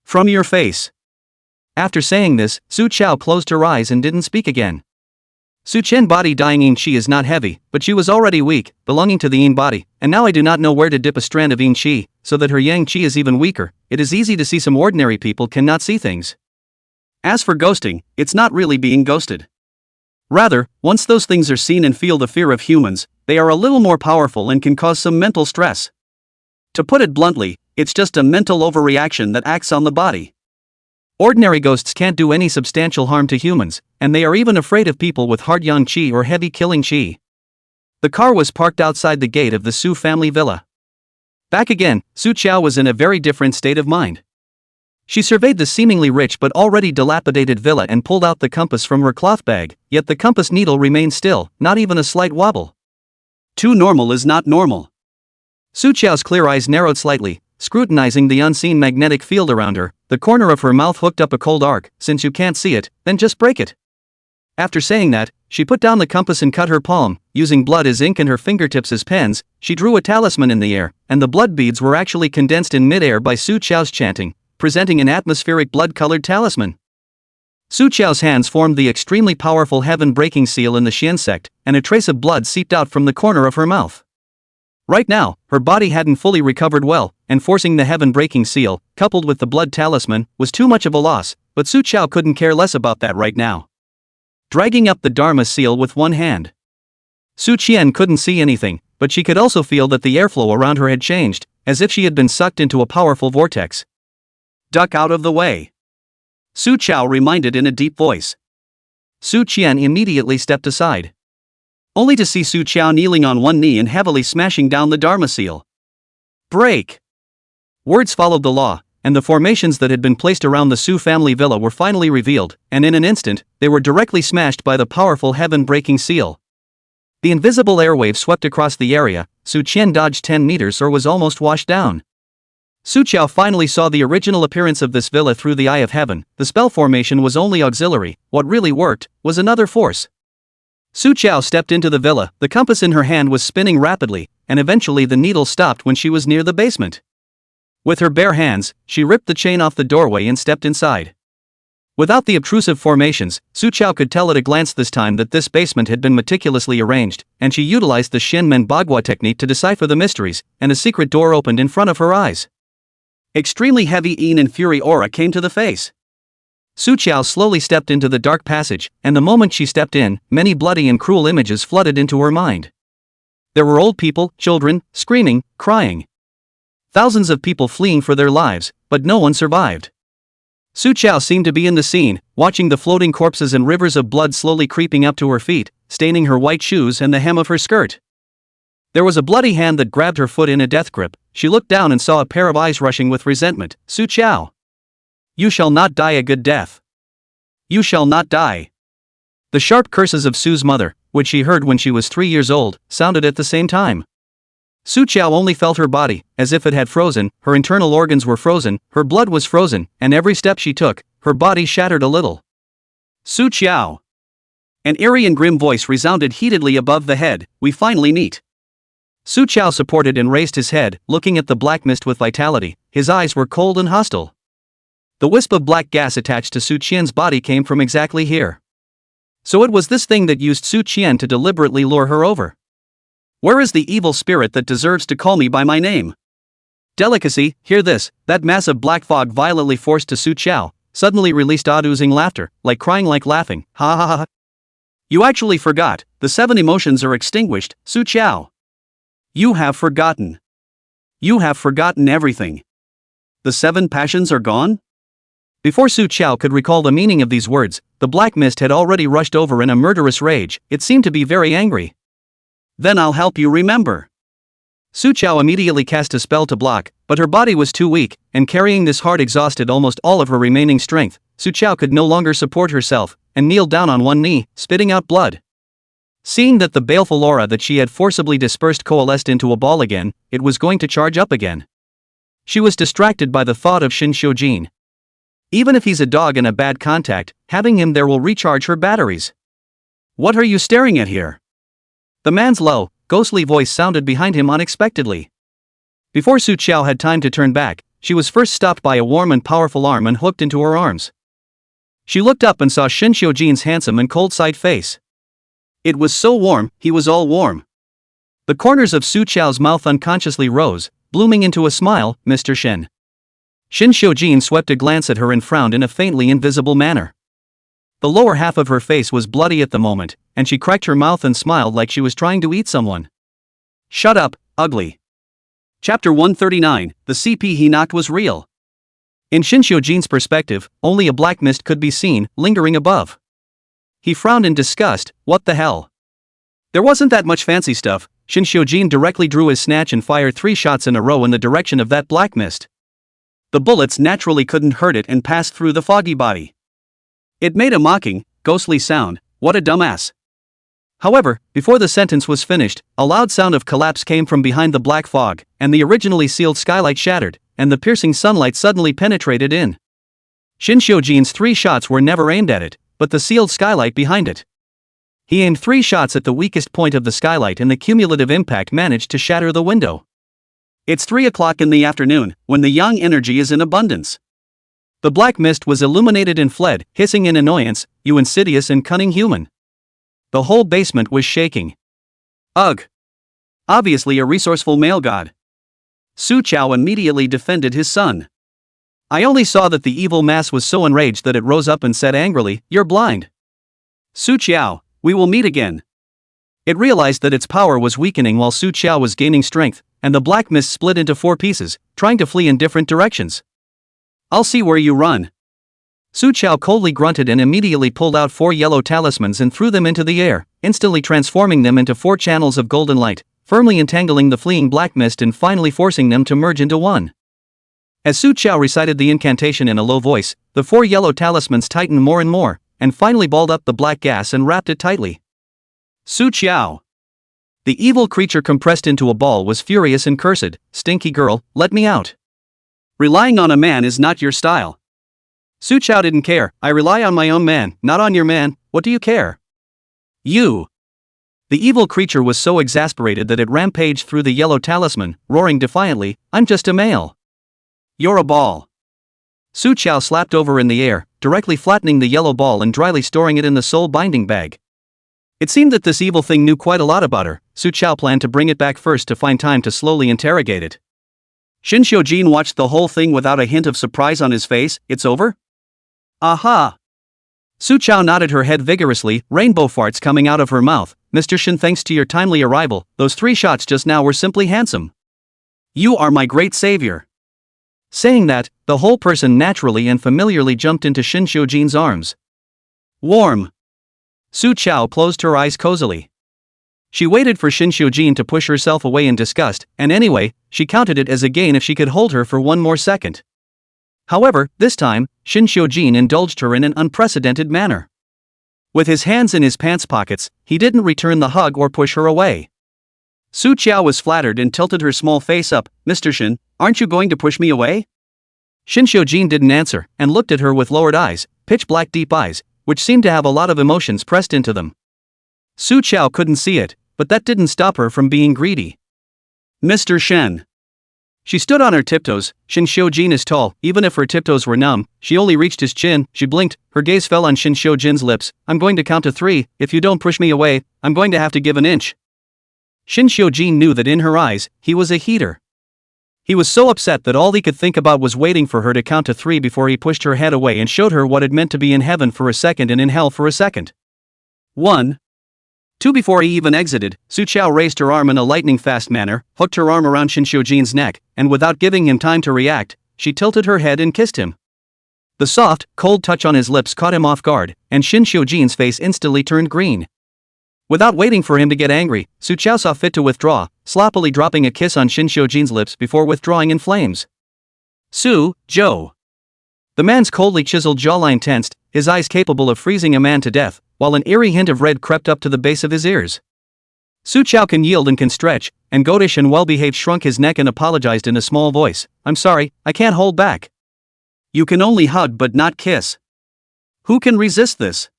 From your face. After saying this, Su Chao closed her eyes and didn't speak again. Su Qian body dying yin qi is not heavy, but she was already weak, belonging to the yin body, and now I do not know where to dip a strand of yin qi, so that her yang qi is even weaker. It is easy to see some ordinary people cannot see things. As for ghosting, it's not really being ghosted. Rather, once those things are seen and feel the fear of humans, they are a little more powerful and can cause some mental stress. To put it bluntly, it's just a mental overreaction that acts on the body. Ordinary ghosts can't do any substantial harm to humans, and they are even afraid of people with hard yang qi or heavy killing qi. The car was parked outside the gate of the Su family villa. Back again, Su Chao was in a very different state of mind. She surveyed the seemingly rich but already dilapidated villa and pulled out the compass from her cloth bag, yet the compass needle remained still, not even a slight wobble. Too normal is not normal. Su Qiao's clear eyes narrowed slightly, scrutinizing the unseen magnetic field around her. The corner of her mouth hooked up a cold arc. Since you can't see it, then just break it. After saying that, she put down the compass and cut her palm. Using blood as ink and her fingertips as pens, she drew a talisman in the air, and the blood beads were actually condensed in mid-air by Su Qiao's chanting, presenting an atmospheric blood-colored talisman. Su Qiao's hands formed the extremely powerful heaven-breaking seal in the Xian sect, and a trace of blood seeped out from the corner of her mouth. Right now, her body hadn't fully recovered well, and forcing the heaven-breaking seal, coupled with the blood talisman, was too much of a loss, but Su Qiao couldn't care less about that right now. Dragging up the Dharma seal with one hand, Su Qian couldn't see anything, but she could also feel that the airflow around her had changed, as if she had been sucked into a powerful vortex. Duck out of the way, Su Qiao reminded in a deep voice. Su Qian immediately stepped aside, only to see Su Qiao kneeling on one knee and heavily smashing down the Dharma seal. Break! Words followed the law, and the formations that had been placed around the Su family villa were finally revealed, and in an instant, they were directly smashed by the powerful heaven-breaking seal. The invisible airwave swept across the area. Su Qian dodged 10 meters or was almost washed down. Su Qiao finally saw the original appearance of this villa through the eye of heaven. The spell formation was only auxiliary. What really worked was another force. Su Qiao stepped into the villa. The compass in her hand was spinning rapidly, and eventually the needle stopped when she was near the basement. With her bare hands, she ripped the chain off the doorway and stepped inside. Without the obtrusive formations, Su Qiao could tell at a glance this time that this basement had been meticulously arranged, and she utilized the Shin Menbagua technique to decipher the mysteries, and a secret door opened in front of her eyes. Extremely heavy Yin and Fury aura came to the face. Su Qiao slowly stepped into the dark passage, and the moment she stepped in, many bloody and cruel images flooded into her mind. There were old people, children, screaming, crying. Thousands of people fleeing for their lives, but no one survived. Su Qiao seemed to be in the scene, watching the floating corpses and rivers of blood slowly creeping up to her feet, staining her white shoes and the hem of her skirt. There was a bloody hand that grabbed her foot in a death grip. She looked down and saw a pair of eyes rushing with resentment. Su Qiao! You shall not die a good death. You shall not die. The sharp curses of Su's mother, which she heard when she was 3 years old, sounded at the same time. Su Qiao only felt her body, as if it had frozen. Her internal organs were frozen, her blood was frozen, and every step she took, her body shattered a little. Su Qiao! An eerie and grim voice resounded heatedly above the head. We finally meet. Su Qiao supported and raised his head, looking at the black mist with vitality. His eyes were cold and hostile. The wisp of black gas attached to Su Qian's body came from exactly here. So it was this thing that used Su Qian to deliberately lure her over. Where is the evil spirit that deserves to call me by my name? Delicacy, hear this. That mass of black fog violently forced to Su Qiao, suddenly released odd-oozing laughter, like crying like laughing. Ha ha ha. You actually forgot. The 7 emotions are extinguished, Su Qiao. You have forgotten. You have forgotten everything. The 7 passions are gone? Before Su Qiao could recall the meaning of these words, the black mist had already rushed over in a murderous rage. It seemed to be very angry. Then I'll help you remember. Su Qiao immediately cast a spell to block, but her body was too weak, and carrying this heart exhausted almost all of her remaining strength. Su Qiao could no longer support herself, and kneeled down on one knee, spitting out blood. Seeing that the baleful aura that she had forcibly dispersed coalesced into a ball again, it was going to charge up again. She was distracted by the thought of Shin Xiujin. Even if he's a dog and a bad contact, having him there will recharge her batteries. What are you staring at here? The man's low, ghostly voice sounded behind him unexpectedly. Before Su Qiao had time to turn back, she was first stopped by a warm and powerful arm and hooked into her arms. She looked up and saw Shin Xiujin's handsome and cold-side face. It was so warm, he was all warm. The corners of Su Qiao's mouth unconsciously rose, blooming into a smile. Mr. Shin. Shin Xiujin swept a glance at her and frowned in a faintly invisible manner. The lower half of her face was bloody at the moment, and she cracked her mouth and smiled like she was trying to eat someone. Shut up, ugly. Chapter 139, the CP he knocked was real. In Shin Xiujin's perspective, only a black mist could be seen, lingering above. He frowned in disgust. What the hell? There wasn't that much fancy stuff. Shin Xiujin directly drew his snatch and fired 3 shots in a row in the direction of that black mist. The bullets naturally couldn't hurt it and passed through the foggy body. It made a mocking, ghostly sound. What a dumbass. However, before the sentence was finished, a loud sound of collapse came from behind the black fog, and the originally sealed skylight shattered, and the piercing sunlight suddenly penetrated in. Shinshojin's 3 shots were never aimed at it, but the sealed skylight behind it. He aimed 3 shots at the weakest point of the skylight, and the cumulative impact managed to shatter the window. It's 3 o'clock in the afternoon, when the yang energy is in abundance. The black mist was illuminated and fled, hissing in annoyance, "You insidious and cunning human." The whole basement was shaking. Ugh! Obviously a resourceful male god. Su Chao immediately defended his son. I only saw that the evil mass was so enraged that it rose up and said angrily, "You're blind. Su Chao, we will meet again." It realized that its power was weakening while Su Chao was gaining strength, and the black mist split into 4 pieces, trying to flee in different directions. "I'll see where you run." Su Chao coldly grunted and immediately pulled out 4 yellow talismans and threw them into the air, instantly transforming them into 4 channels of golden light, firmly entangling the fleeing black mist and finally forcing them to merge into one. As Su Chao recited the incantation in a low voice, the 4 yellow talismans tightened more and more, and finally balled up the black gas and wrapped it tightly. Su Chao. The evil creature compressed into a ball was furious and cursed, "Stinky girl, let me out. Relying on a man is not your style." Su Chao didn't care. "I rely on my own man, not on your man. What do you care? You." The evil creature was so exasperated that it rampaged through the yellow talisman, roaring defiantly, "I'm just a male. You're a ball." Su Chao slapped over in the air, directly flattening the yellow ball and dryly storing it in the soul binding bag. It seemed that this evil thing knew quite a lot about her. Su Chao planned to bring it back first to find time to slowly interrogate it. Shinshojin watched the whole thing without a hint of surprise on his face. "It's over?" "Aha!" Su Chao nodded her head vigorously, rainbow farts coming out of her mouth. "Mr. Shin, thanks to your timely arrival, those 3 shots just now were simply handsome. You are my great savior." Saying that, the whole person naturally and familiarly jumped into Shinshojin's arms. Warm. Su Chao closed her eyes cozily. She waited for Shinshojin to push herself away in disgust, and anyway, she counted it as a gain if she could hold her for 1 more second. However, this time, Shinshojin indulged her in an unprecedented manner. With his hands in his pants pockets, he didn't return the hug or push her away. Su Chao was flattered and tilted her small face up. "Mr. Shin, aren't you going to push me away?" Shinshojin didn't answer, and looked at her with lowered eyes, pitch-black deep eyes, which seemed to have a lot of emotions pressed into them. Su Chao couldn't see it, but that didn't stop her from being greedy. "Mr. Shen." She stood on her tiptoes. Shinshojin is tall. Even if her tiptoes were numb, she only reached his chin. She blinked, her gaze fell on Shinshojin's lips. "I'm going to count to 3, if you don't push me away, I'm going to have to give an inch." Shinshojin knew that in her eyes, he was a heater. He was so upset that all he could think about was waiting for her to count to 3 before he pushed her head away and showed her what it meant to be in heaven for a second and in hell for a second. 1. 2. Before he even exited, Su Chao raised her arm in a lightning-fast manner, hooked her arm around Shinshojin's neck, and without giving him time to react, she tilted her head and kissed him. The soft, cold touch on his lips caught him off guard, and Shinshojin's face instantly turned green. Without waiting for him to get angry, Su Chao saw fit to withdraw, sloppily dropping a kiss on Shinshojin's lips before withdrawing in flames. "Su, Joe." The man's coldly chiseled jawline tensed, his eyes capable of freezing a man to death, while an eerie hint of red crept up to the base of his ears. Su Chao can yield and can stretch, and goatish and well-behaved shrunk his neck and apologized in a small voice. "I'm sorry, I can't hold back. You can only hug but not kiss. Who can resist this?"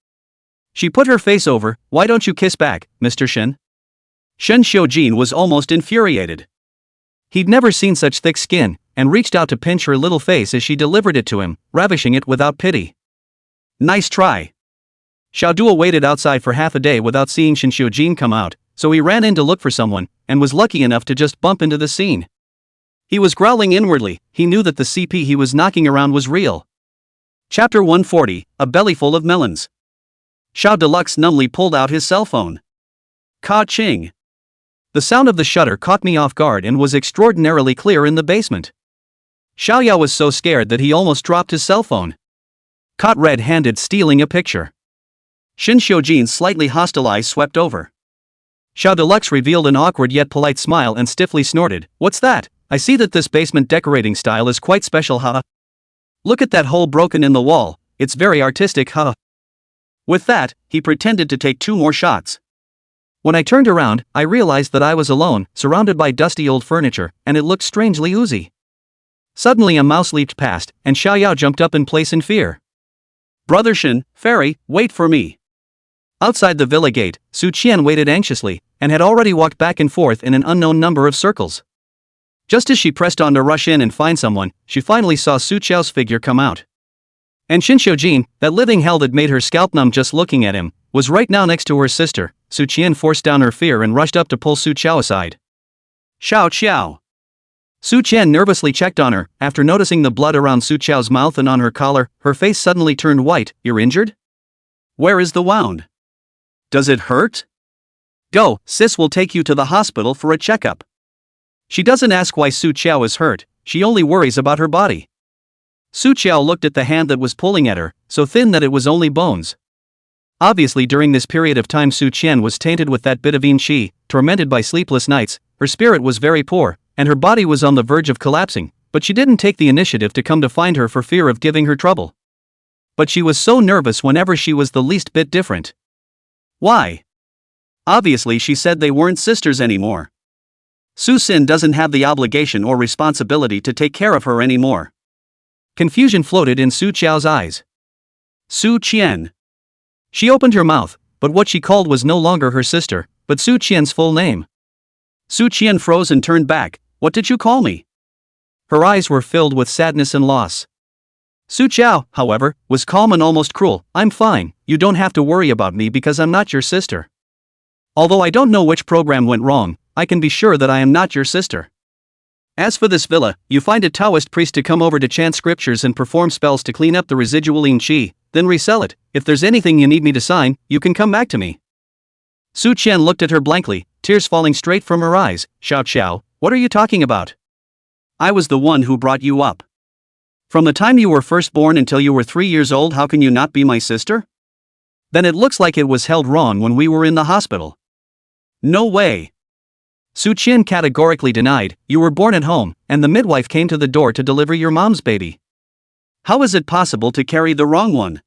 She put her face over. "Why don't you kiss back, Mr. Shin?" Shinshojin was almost infuriated. He'd never seen such thick skin, and reached out to pinch her little face as she delivered it to him, ravishing it without pity. "Nice try." Xiaodua waited outside for half a day without seeing Shinshojin come out, so he ran in to look for someone, and was lucky enough to just bump into the scene. He was growling inwardly. He knew that the CP he was knocking around was real. Chapter 140, A Bellyful of Melons. Xiao Deluxe numbly pulled out his cell phone. Ka-ching. The sound of the shutter caught me off guard and was extraordinarily clear in the basement. Xiaoyao was so scared that he almost dropped his cell phone. Caught red-handed stealing a picture. Shinshojin's slightly hostile eyes swept over. Xiao Deluxe revealed an awkward yet polite smile and stiffly snorted. "What's that? I see that this basement decorating style is quite special, huh? Look at that hole broken in the wall, it's very artistic, huh? With that, he pretended to take 2 more shots. When I turned around, I realized that I was alone, surrounded by dusty old furniture, and it looked strangely oozy. Suddenly a mouse leaped past, and Xiao Yao jumped up in place in fear. Brother Shin, fairy, wait for me. Outside the villa gate, Su Qian waited anxiously, and had already walked back and forth in an unknown number of circles. Just as she pressed on to rush in and find someone, she finally saw Su Qiao's figure come out. And Shin Xiujin, that living hell that made her scalp numb just looking at him, was right now next to her sister. Su Qian forced down her fear and rushed up to pull Su Qiao aside. Xiao Qiao. Su Qian nervously checked on her. After noticing the blood around Su Qiao's mouth and on her collar, her face suddenly turned white. You're injured? Where is the wound? Does it hurt? Go, sis will take you to the hospital for a checkup. She doesn't ask why Su Qiao is hurt, she only worries about her body. Su Qiao looked at the hand that was pulling at her, so thin that it was only bones. Obviously during this period of time Su Qian was tainted with that bit of yin qi, tormented by sleepless nights, her spirit was very poor, and her body was on the verge of collapsing, but she didn't take the initiative to come to find her for fear of giving her trouble. But she was so nervous whenever she was the least bit different. Why? Obviously she said they weren't sisters anymore. Su Xin doesn't have the obligation or responsibility to take care of her anymore. Confusion floated in Su Qiao's eyes. Su Qian. She opened her mouth, but what she called was no longer her sister, but Su Qian's full name. Su Qian froze and turned back. What did you call me? Her eyes were filled with sadness and loss. Su Qiao, however, was calm and almost cruel. I'm fine, you don't have to worry about me because I'm not your sister. Although I don't know which program went wrong, I can be sure that I am not your sister. As for this villa, you find a Taoist priest to come over to chant scriptures and perform spells to clean up the residual yin qi, then resell it. If there's anything you need me to sign, you can come back to me. Su Qian looked at her blankly, tears falling straight from her eyes. Xiao Qiao, what are you talking about? I was the one who brought you up. From the time you were first born until you were 3 years old, how can you not be my sister? Then it looks like it was held wrong when we were in the hospital. No way. Su Qian categorically denied. You were born at home, and the midwife came to the door to deliver your mom's baby. How is it possible to carry the wrong one?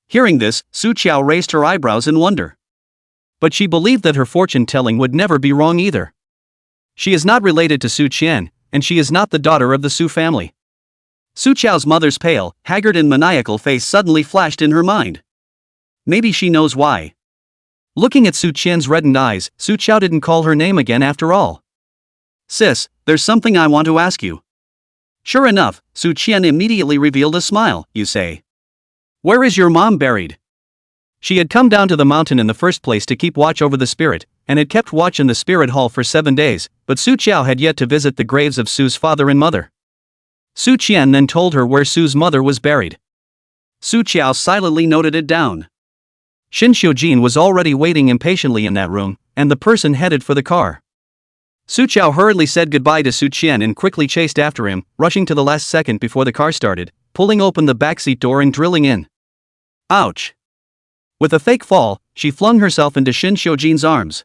Hearing this, Su Qiao raised her eyebrows in wonder. But she believed that her fortune-telling would never be wrong either. She is not related to Su Qian, and she is not the daughter of the Su family. Su Qiao's mother's pale, haggard and maniacal face suddenly flashed in her mind. Maybe she knows why. Looking at Su Qian's reddened eyes, Su Qiao didn't call her name again after all. Sis, there's something I want to ask you. Sure enough, Su Qian immediately revealed a smile. You say. Where is your mom buried? She had come down to the mountain in the first place to keep watch over the spirit, and had kept watch in the spirit hall for 7 days, but Su Qiao had yet to visit the graves of Su's father and mother. Su Qian then told her where Su's mother was buried. Su Qiao silently noted it down. Shin Xiujin was already waiting impatiently in that room, and the person headed for the car. Su Qiao hurriedly said goodbye to Su Qian and quickly chased after him, rushing to the last second before the car started, pulling open the backseat door and drilling in. Ouch! With a fake fall, she flung herself into Shin Xiujin's arms.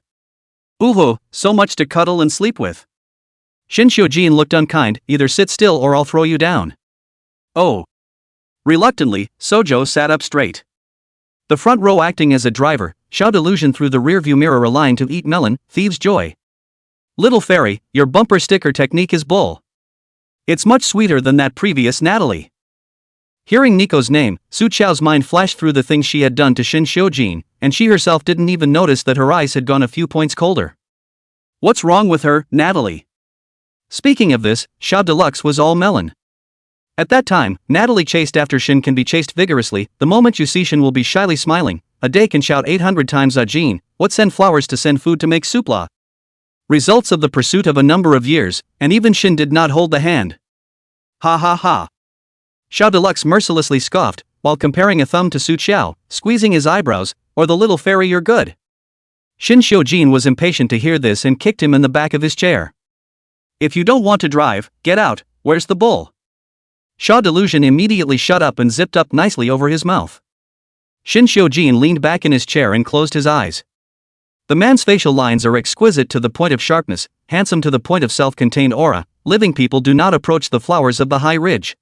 Ooh, so much to cuddle and sleep with. Shin Xiujin looked unkind. Either sit still or I'll throw you down. Oh! Reluctantly, Sojo sat up straight. The front row acting as a driver, Xiao Delusion through the rearview mirror aligned to eat melon, thieves' joy. Little fairy, your bumper sticker technique is bull. It's much sweeter than that previous Natalie. Hearing Nico's name, Su Qiao's mind flashed through the things she had done to Shin Xiujin, and she herself didn't even notice that her eyes had gone a few points colder. What's wrong with her, Natalie? Speaking of this, Xiao Deluxe was all melon. At that time, Natalie chased after Shin can be chased vigorously. The moment you see Shin will be shyly smiling. A day can shout 800 times Jean, what send flowers to send food to make soupla. Results of the pursuit of a number of years, and even Shin did not hold the hand. Ha ha ha. Xiao Deluxe mercilessly scoffed, while comparing a thumb to Su Qiao, squeezing his eyebrows, or the little fairy you're good. Shin Xiujin was impatient to hear this and kicked him in the back of his chair. If you don't want to drive, get out, where's the bull? Xiao Delusion immediately shut up and zipped up nicely over his mouth. Shin Xiujin leaned back in his chair and closed his eyes. The man's facial lines are exquisite to the point of sharpness, handsome to the point of self-contained aura, living people do not approach the flowers of the high ridge.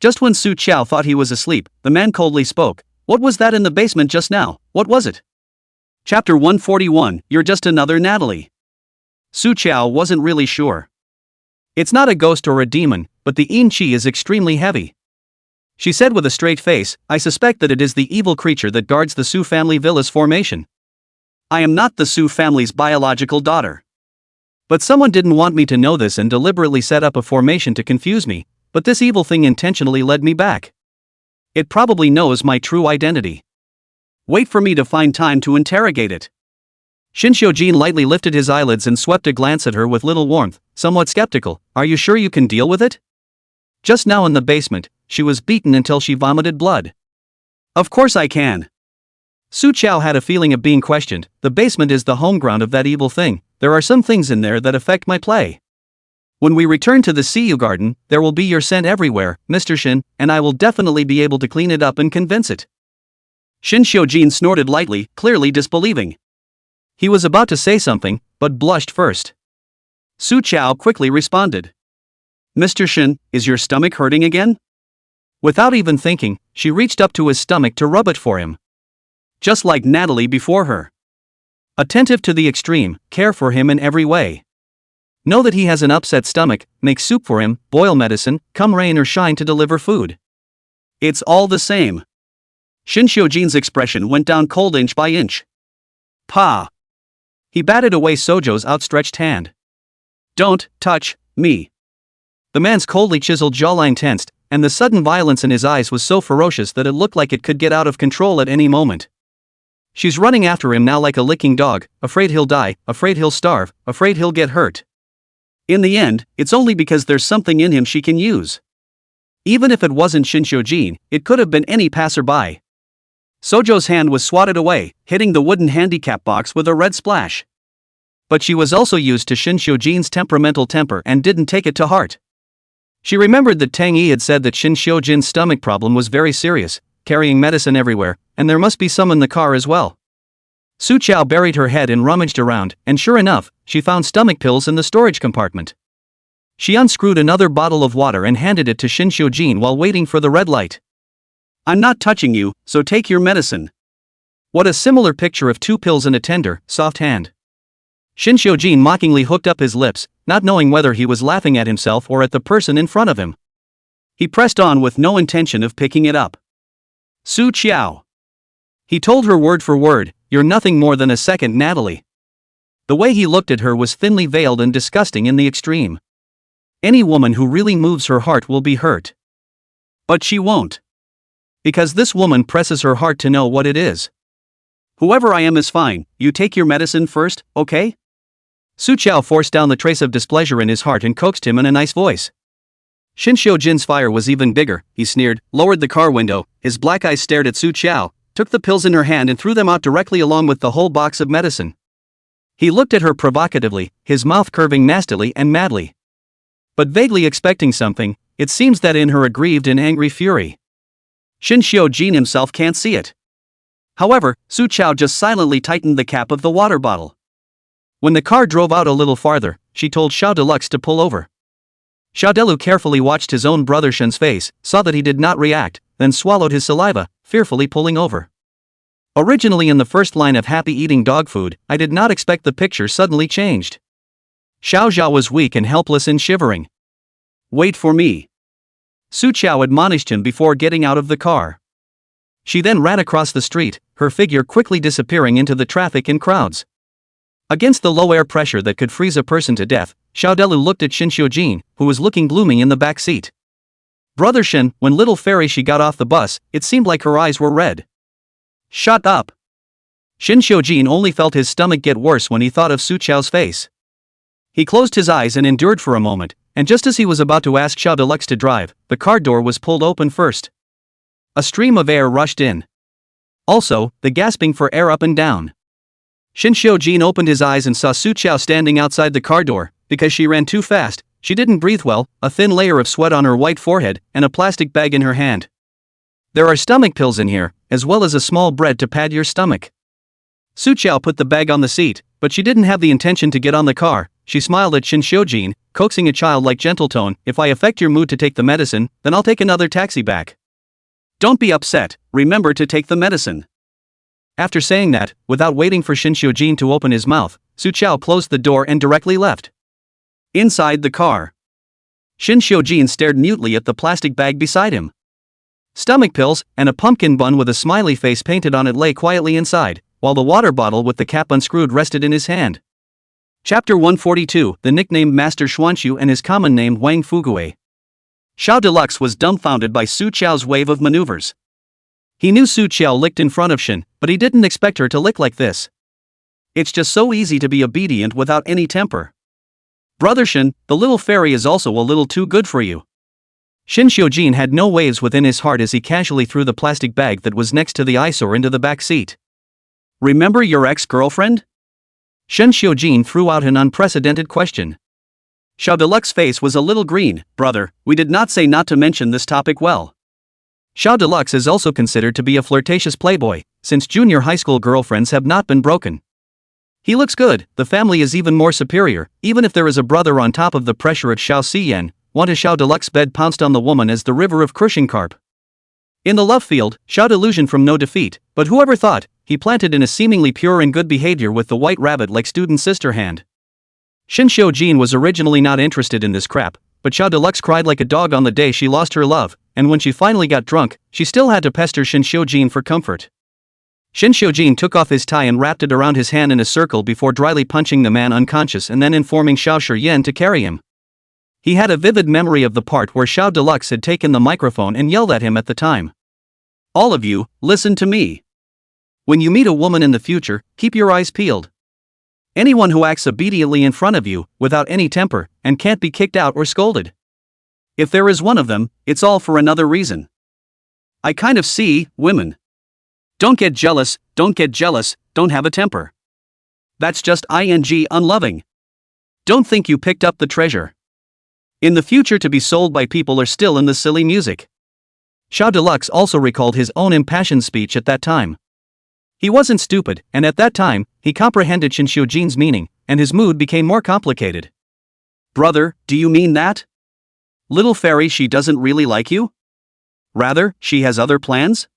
Just when Su Qiao thought he was asleep, the man coldly spoke. What was that in the basement just now? What was it? Chapter 141, You're just another Natalie. Su Qiao wasn't really sure. It's not a ghost or a demon, but the yin qi is extremely heavy. She said with a straight face, I suspect that it is the evil creature that guards the Su family villa's formation. I am not the Su family's biological daughter. But someone didn't want me to know this and deliberately set up a formation to confuse me, but this evil thing intentionally led me back. It probably knows my true identity. Wait for me to find time to interrogate it. Shinxiujin lightly lifted his eyelids and swept a glance at her with little warmth, somewhat skeptical. Are you sure you can deal with it? Just now in the basement, she was beaten until she vomited blood. Of course I can. Su Qiao had a feeling of being questioned. The basement is the home ground of that evil thing. There are some things in there that affect my play. When we return to the Seiyu garden, there will be your scent everywhere, Mr. Shin, and I will definitely be able to clean it up and convince it. Shinxiujin snorted lightly, clearly disbelieving. He was about to say something, but blushed first. Su Qiao quickly responded. Mr. Shin, is your stomach hurting again? Without even thinking, she reached up to his stomach to rub it for him. Just like Natalie before her. Attentive to the extreme, care for him in every way. Know that he has an upset stomach, make soup for him, boil medicine, come rain or shine to deliver food. It's all the same. Shinxiujin's expression went down cold inch by inch. Pa! He batted away Sojo's outstretched hand. Don't touch me. The man's coldly chiseled jawline tensed, and the sudden violence in his eyes was so ferocious that it looked like it could get out of control at any moment. She's running after him now like a licking dog, afraid he'll die, afraid he'll starve, afraid he'll get hurt. In the end, it's only because there's something in him she can use. Even if it wasn't Shinxiujin, it could have been any passerby. Sojo's hand was swatted away, hitting the wooden handicap box with a red splash. But she was also used to Shinxiujin's temperamental temper and didn't take it to heart. She remembered that Tang Yi had said that Shinxiujin's stomach problem was very serious, carrying medicine everywhere, and there must be some in the car as well. Su Qiao buried her head and rummaged around, and sure enough, she found stomach pills in the storage compartment. She unscrewed another bottle of water and handed it to Shinxiujin while waiting for the red light. I'm not touching you, so take your medicine. What a similar picture of two pills in a tender, soft hand. Shinxiujin mockingly hooked up his lips, not knowing whether he was laughing at himself or at the person in front of him. He pressed on with no intention of picking it up. Su Qiao. He told her word for word, you're nothing more than a second Natalie. The way he looked at her was thinly veiled and disgusting in the extreme. Any woman who really moves her heart will be hurt. But she won't. Because this woman presses her heart to know what it is. Whoever I am is fine, you take your medicine first, okay? Su Qiao forced down the trace of displeasure in his heart and coaxed him in a nice voice. Shinxiujin's fire was even bigger. He sneered, lowered the car window, his black eyes stared at Su Qiao, took the pills in her hand and threw them out directly along with the whole box of medicine. He looked at her provocatively, his mouth curving nastily and madly. But vaguely expecting something, it seems that in her aggrieved and angry fury. Shinxiujin himself can't see it. However, Su Qiao just silently tightened the cap of the water bottle. When the car drove out a little farther, she told Xiao Deluxe to pull over. Xiao Delu carefully watched his own brother Shen's face, saw that he did not react, then swallowed his saliva, fearfully pulling over. Originally in the first line of Happy Eating Dog Food, I did not expect the picture suddenly changed. Xiao Zhao was weak and helpless and shivering. Wait for me. Su Qiao admonished him before getting out of the car. She then ran across the street, her figure quickly disappearing into the traffic and crowds. Against the low air pressure that could freeze a person to death, Xiao Delu looked at Shinxiujin, who was looking gloomy in the back seat. Brother Shin, when little fairy she got off the bus, it seemed like her eyes were red. Shut up. Shinxiujin only felt his stomach get worse when he thought of Su Qiao's face. He closed his eyes and endured for a moment, and just as he was about to ask Xiao Deluxe to drive, the car door was pulled open first. A stream of air rushed in. Also, the gasping for air up and down. Shinxiujin opened his eyes and saw Su Qiao standing outside the car door. Because she ran too fast, she didn't breathe well, a thin layer of sweat on her white forehead, and a plastic bag in her hand. There are stomach pills in here, as well as a small bread to pad your stomach. Su Qiao put the bag on the seat, but she didn't have the intention to get on the car, she smiled at Shin Xiujin, coaxing a childlike gentle tone. If I affect your mood to take the medicine, then I'll take another taxi back. Don't be upset, remember to take the medicine. After saying that, without waiting for Shin Xiujin to open his mouth, Su Qiao closed the door and directly left. Inside the car, Shin Xiujin stared mutely at the plastic bag beside him. Stomach pills and a pumpkin bun with a smiley face painted on it lay quietly inside, while the water bottle with the cap unscrewed rested in his hand. Chapter 142, the nicknamed Master Xuanxu and his common name Wang Fugui. Xiao Deluxe was dumbfounded by Su Qiao's wave of maneuvers. He knew Su Qiao licked in front of Shin, but he didn't expect her to lick like this. It's just so easy to be obedient without any temper. Brother Shin, the little fairy is also a little too good for you. Shin Xiujin had no waves within his heart as he casually threw the plastic bag that was next to the eyesore into the back seat. Remember your ex-girlfriend? Shin Xiujin threw out an unprecedented question. Xiao Deluxe's face was a little green. Brother, we did not say not to mention this topic well. Xiao Deluxe is also considered to be a flirtatious playboy, since junior high school girlfriends have not been broken. He looks good, the family is even more superior, even if there is a brother on top of the pressure at Xiao Xiyan. Want a Xiao Deluxe bed pounced on the woman as the river of crushing carp. In the love field, Xiao delusion from no defeat, but whoever thought, he planted in a seemingly pure and good behavior with the white rabbit like student sister hand. Shin Xiujin was originally not interested in this crap, but Xiao Deluxe cried like a dog on the day she lost her love, and when she finally got drunk, she still had to pester Shin Xiujin for comfort. Shin Xiujin took off his tie and wrapped it around his hand in a circle before dryly punching the man unconscious and then informing Xiao Shiyan to carry him. He had a vivid memory of the part where Xiao Deluxe had taken the microphone and yelled at him at the time. All of you, listen to me. When you meet a woman in the future, keep your eyes peeled. Anyone who acts obediently in front of you, without any temper, and can't be kicked out or scolded. If there is one of them, it's all for another reason. I kind of see, women. Don't get jealous, don't have a temper. That's just unloving. Don't think you picked up the treasure. In the future to be sold by people are still in the silly music. Xiao Deluxe also recalled his own impassioned speech at that time. He wasn't stupid, and at that time, he comprehended Shin Xiujin's meaning, and his mood became more complicated. Brother, do you mean that? Little fairy, she doesn't really like you? Rather, she has other plans?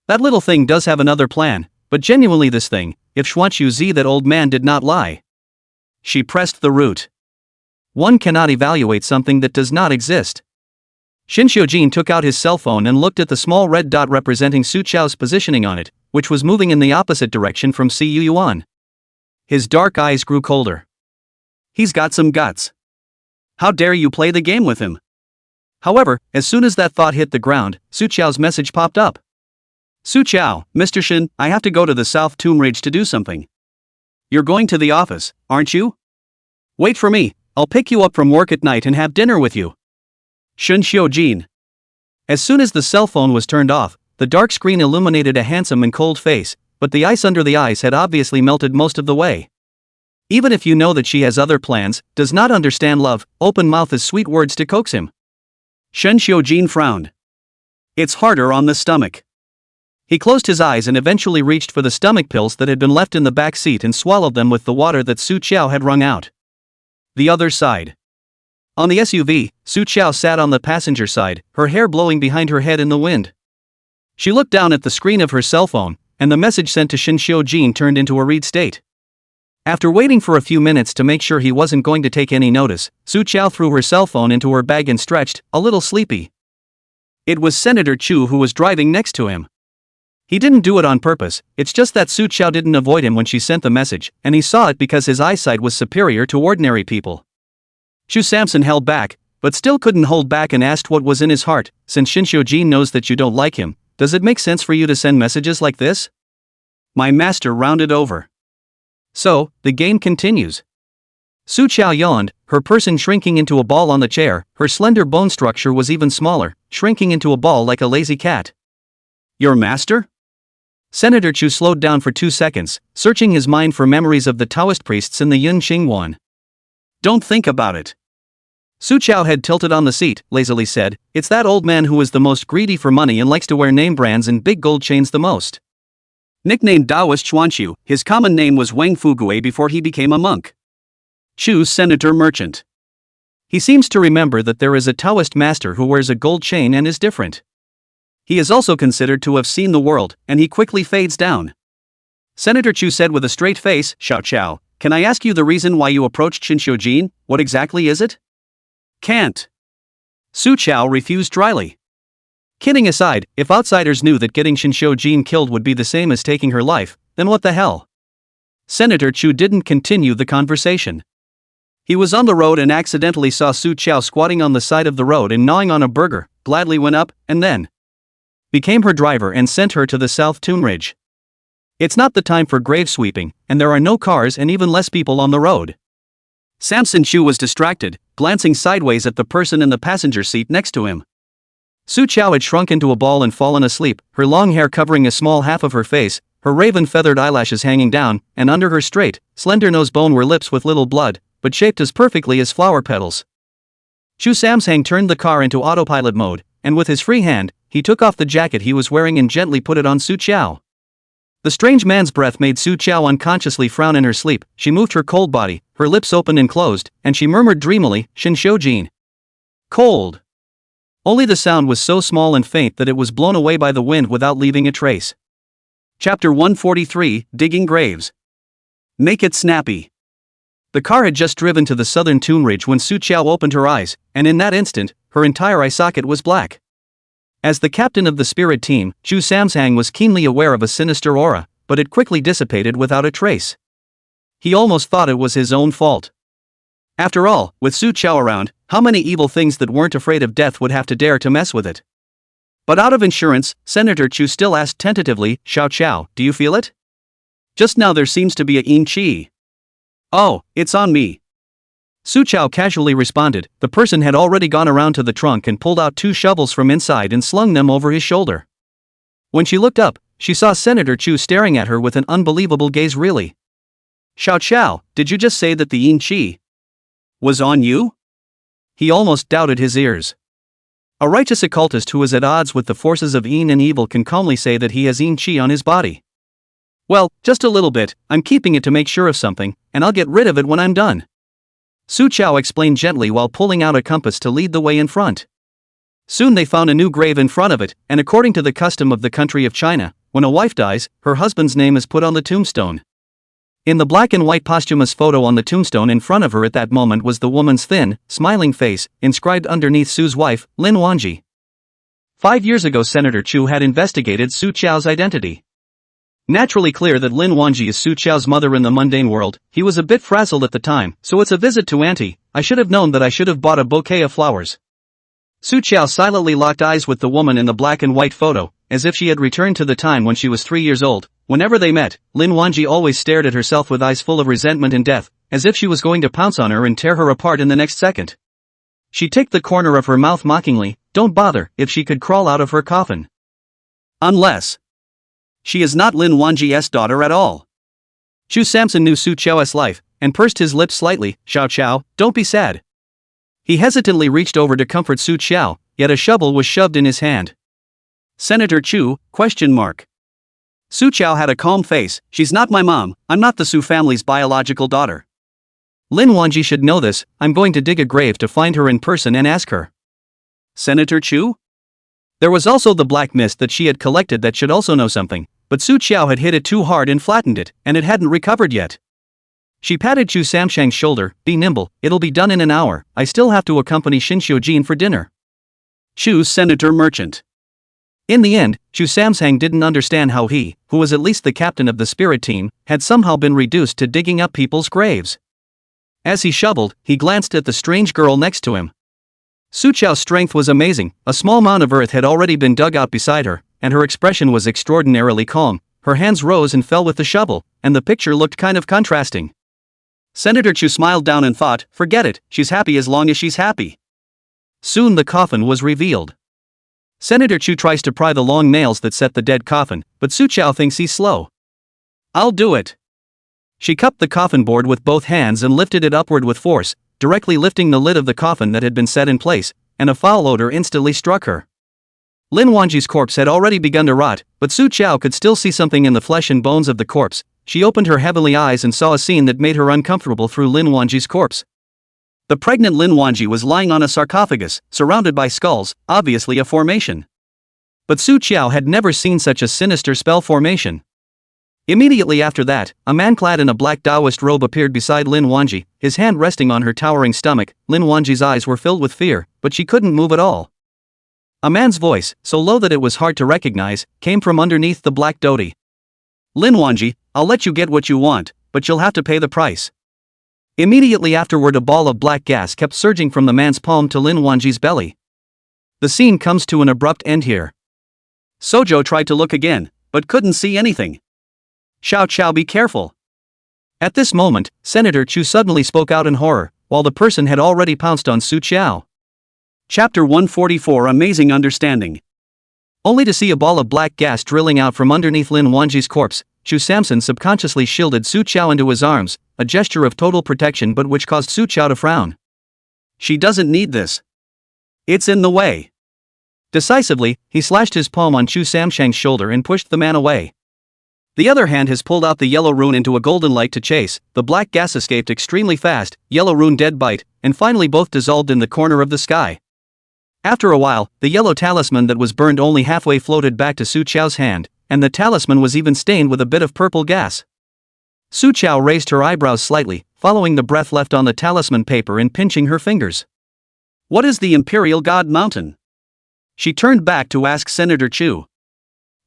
That little thing does have another plan, but genuinely this thing, if Xuanxu Z that old man did not lie. She pressed the root. One cannot evaluate something that does not exist. Shin Xiujin took out his cell phone and looked at the small red dot representing Su Qiao's positioning on it, which was moving in the opposite direction from Su Yuan. His dark eyes grew colder. He's got some guts. How dare you play the game with him? However, as soon as that thought hit the ground, Su Qiao's message popped up. Su Qiao, Mr. Shin, I have to go to the South Tomb Ridge to do something. You're going to the office, aren't you? Wait for me, I'll pick you up from work at night and have dinner with you. Shin Xiujin. As soon as the cell phone was turned off, the dark screen illuminated a handsome and cold face, but the ice under the eyes had obviously melted most of the way. Even if you know that she has other plans, does not understand love, open mouth as sweet words to coax him. Shin Xiujin frowned. It's harder on the stomach. He closed his eyes and eventually reached for the stomach pills that had been left in the back seat and swallowed them with the water that Su Qiao had wrung out. The other side. On the SUV, Su Qiao sat on the passenger side, her hair blowing behind her head in the wind. She looked down at the screen of her cell phone, and the message sent to Shin Xiujin turned into a read state. After waiting for a few minutes to make sure he wasn't going to take any notice, Su Qiao threw her cell phone into her bag and stretched, a little sleepy. It was Senator Chu who was driving next to him. He didn't do it on purpose, it's just that Su Qiao didn't avoid him when she sent the message, and he saw it because his eyesight was superior to ordinary people. Chu Samson held back, but still couldn't hold back and asked what was in his heart. Since Shin Xiujin knows that you don't like him, does it make sense for you to send messages like this? My master rounded over. So, the game continues. Su Qiao yawned, her person shrinking into a ball on the chair, her slender bone structure was even smaller, shrinking into a ball like a lazy cat. Your master? Senator Chu slowed down for 2 seconds, searching his mind for memories of the Taoist priests in the Yun Xingwan. Don't think about it. Su Qiao had tilted on the seat, lazily said, it's that old man who is the most greedy for money and likes to wear name brands and big gold chains the most. Nicknamed Taoist Xuanxu, his common name was Wang Fugui before he became a monk. Choose Senator Merchant. He seems to remember that there is a Taoist master who wears a gold chain and is different. He is also considered to have seen the world, and he quickly fades down. Senator Chu said with a straight face, Xiao Chao, can I ask you the reason why you approached Qin? What exactly is it? Can't. Su Chao refused dryly. Kidding aside, if outsiders knew that getting Qin killed would be the same as taking her life, then what the hell? Senator Chu didn't continue the conversation. He was on the road and accidentally saw Su Chao squatting on the side of the road and gnawing on a burger, gladly went up, and then became her driver and sent her to the South Toon Ridge. It's not the time for grave sweeping, and there are no cars and even less people on the road. Samson Chu was distracted, glancing sideways at the person in the passenger seat next to him. Su Chao had shrunk into a ball and fallen asleep, her long hair covering a small half of her face, her raven-feathered eyelashes hanging down, and under her straight, slender nose bone were lips with little blood, but shaped as perfectly as flower petals. Chu Samsang turned the car into autopilot mode, and with his free hand, he took off the jacket he was wearing and gently put it on Su Chao. The strange man's breath made Su Chao unconsciously frown in her sleep. She moved her cold body, her lips opened and closed, and she murmured dreamily, Qin. Cold. Only the sound was so small and faint that it was blown away by the wind without leaving a trace. Chapter 143, Digging Graves. Make it snappy. The car had just driven to the southern Toon Ridge when Su Chao opened her eyes, and in that instant, her entire eye socket was black. As the captain of the spirit team, Chu Samsang was keenly aware of a sinister aura, but it quickly dissipated without a trace. He almost thought it was his own fault. After all, with Su Chao around, how many evil things that weren't afraid of death would have to dare to mess with it? But out of insurance, Senator Chu still asked tentatively, Xiao Chao, do you feel it? Just now there seems to be a yin qi. Oh, it's on me. Su Chao casually responded. The person had already gone around to the trunk and pulled out 2 shovels from inside and slung them over his shoulder. When she looked up, she saw Senator Chu staring at her with an unbelievable gaze. Really? Xiao Chao, did you just say that the yin qi was on you? He almost doubted his ears. A righteous occultist who is at odds with the forces of yin and evil can calmly say that he has yin qi on his body. Well, just a little bit, I'm keeping it to make sure of something, and I'll get rid of it when I'm done. Su Chao explained gently while pulling out a compass to lead the way in front. Soon they found a new grave in front of it, and according to the custom of the country of China, when a wife dies, her husband's name is put on the tombstone. In the black and white posthumous photo on the tombstone in front of her at that moment was the woman's thin, smiling face, inscribed underneath Su's wife, Lin Wanji. 5 years ago Senator Chu had investigated Su Chao's identity. Naturally clear that Lin Wanji is Su Chao's mother in the mundane world, he was a bit frazzled at the time, so it's a visit to Auntie. I should have known that I should have bought a bouquet of flowers. Su Chao silently locked eyes with the woman in the black and white photo, as if she had returned to the time when she was 3 years old. Whenever they met, Lin Wanji always stared at herself with eyes full of resentment and death, as if she was going to pounce on her and tear her apart in the next second. She ticked the corner of her mouth mockingly, don't bother, if she could crawl out of her coffin. Unless she is not Lin Wanji's daughter at all. Chu Samson knew Su Chao's life, and pursed his lips slightly. Xiao Chao, don't be sad. He hesitantly reached over to comfort Su Chao, yet a shovel was shoved in his hand. Senator Chu, ? Su Chao had a calm face. She's not my mom, I'm not the Su family's biological daughter. Lin Wanji should know this. I'm going to dig a grave to find her in person and ask her. Senator Chu? There was also the black mist that she had collected that should also know something, but Su Chao had hit it too hard and flattened it, and it hadn't recovered yet. She patted Chu Samshang's shoulder. Be nimble, it'll be done in an hour, I still have to accompany Qin for dinner. Chu's Senator Merchant. In the end, Chu Samsang didn't understand how he, who was at least the captain of the spirit team, had somehow been reduced to digging up people's graves. As he shoveled, he glanced at the strange girl next to him. Su Chao's strength was amazing. A small mound of earth had already been dug out beside her, and her expression was extraordinarily calm. Her hands rose and fell with the shovel, and the picture looked kind of contrasting. Senator Chu smiled down and thought, forget it, she's happy as long as she's happy. Soon the coffin was revealed. Senator Chu tries to pry the long nails that set the dead coffin, but Su Chao thinks he's slow. I'll do it. She cupped the coffin board with both hands and lifted it upward with force, directly lifting the lid of the coffin that had been set in place, and a foul odor instantly struck her. Lin Wanji's corpse had already begun to rot, but Su Chao could still see something in the flesh and bones of the corpse. she opened her heavily eyes and saw a scene that made her uncomfortable through Lin Wanji's corpse. The pregnant Lin Wanji was lying on a sarcophagus, surrounded by skulls, obviously a formation. But Su Qiao had never seen such a sinister spell formation. Immediately after that, a man clad in a black Taoist robe appeared beside Lin Wanji, his hand resting on her towering stomach. Lin Wanji's eyes were filled with fear, but she couldn't move at all. A man's voice, so low that it was hard to recognize, came from underneath the black dhoti. Lin Wanji, I'll let you get what you want, but you'll have to pay the price. Immediately afterward, a ball of black gas kept surging from the man's palm to Lin Wanji's belly. The scene comes to an abrupt end here. Sojo tried to look again, but couldn't see anything. Xiao Qiao, be careful. At this moment, Senator Chu suddenly spoke out in horror, while the person had already pounced on Su Qiao. Chapter 144, Amazing Understanding. Only to see a ball of black gas drilling out from underneath Lin Wanji's corpse, Chu Samson subconsciously shielded Su Qiao into his arms, a gesture of total protection but which caused Su Qiao to frown. She doesn't need this. It's in the way. Decisively, he slashed his palm on Chu Samshang's shoulder and pushed the man away. The other hand has pulled out the yellow rune into a golden light to chase. The black gas escaped extremely fast, yellow rune dead bite, and finally both dissolved in the corner of the sky. After a while, the yellow talisman that was burned only halfway floated back to Su Qiao's hand, and the talisman was even stained with a bit of purple gas. Su Qiao raised her eyebrows slightly, following the breath left on the talisman paper and pinching her fingers. What is the Imperial God Mountain? She turned back to ask Senator Chu.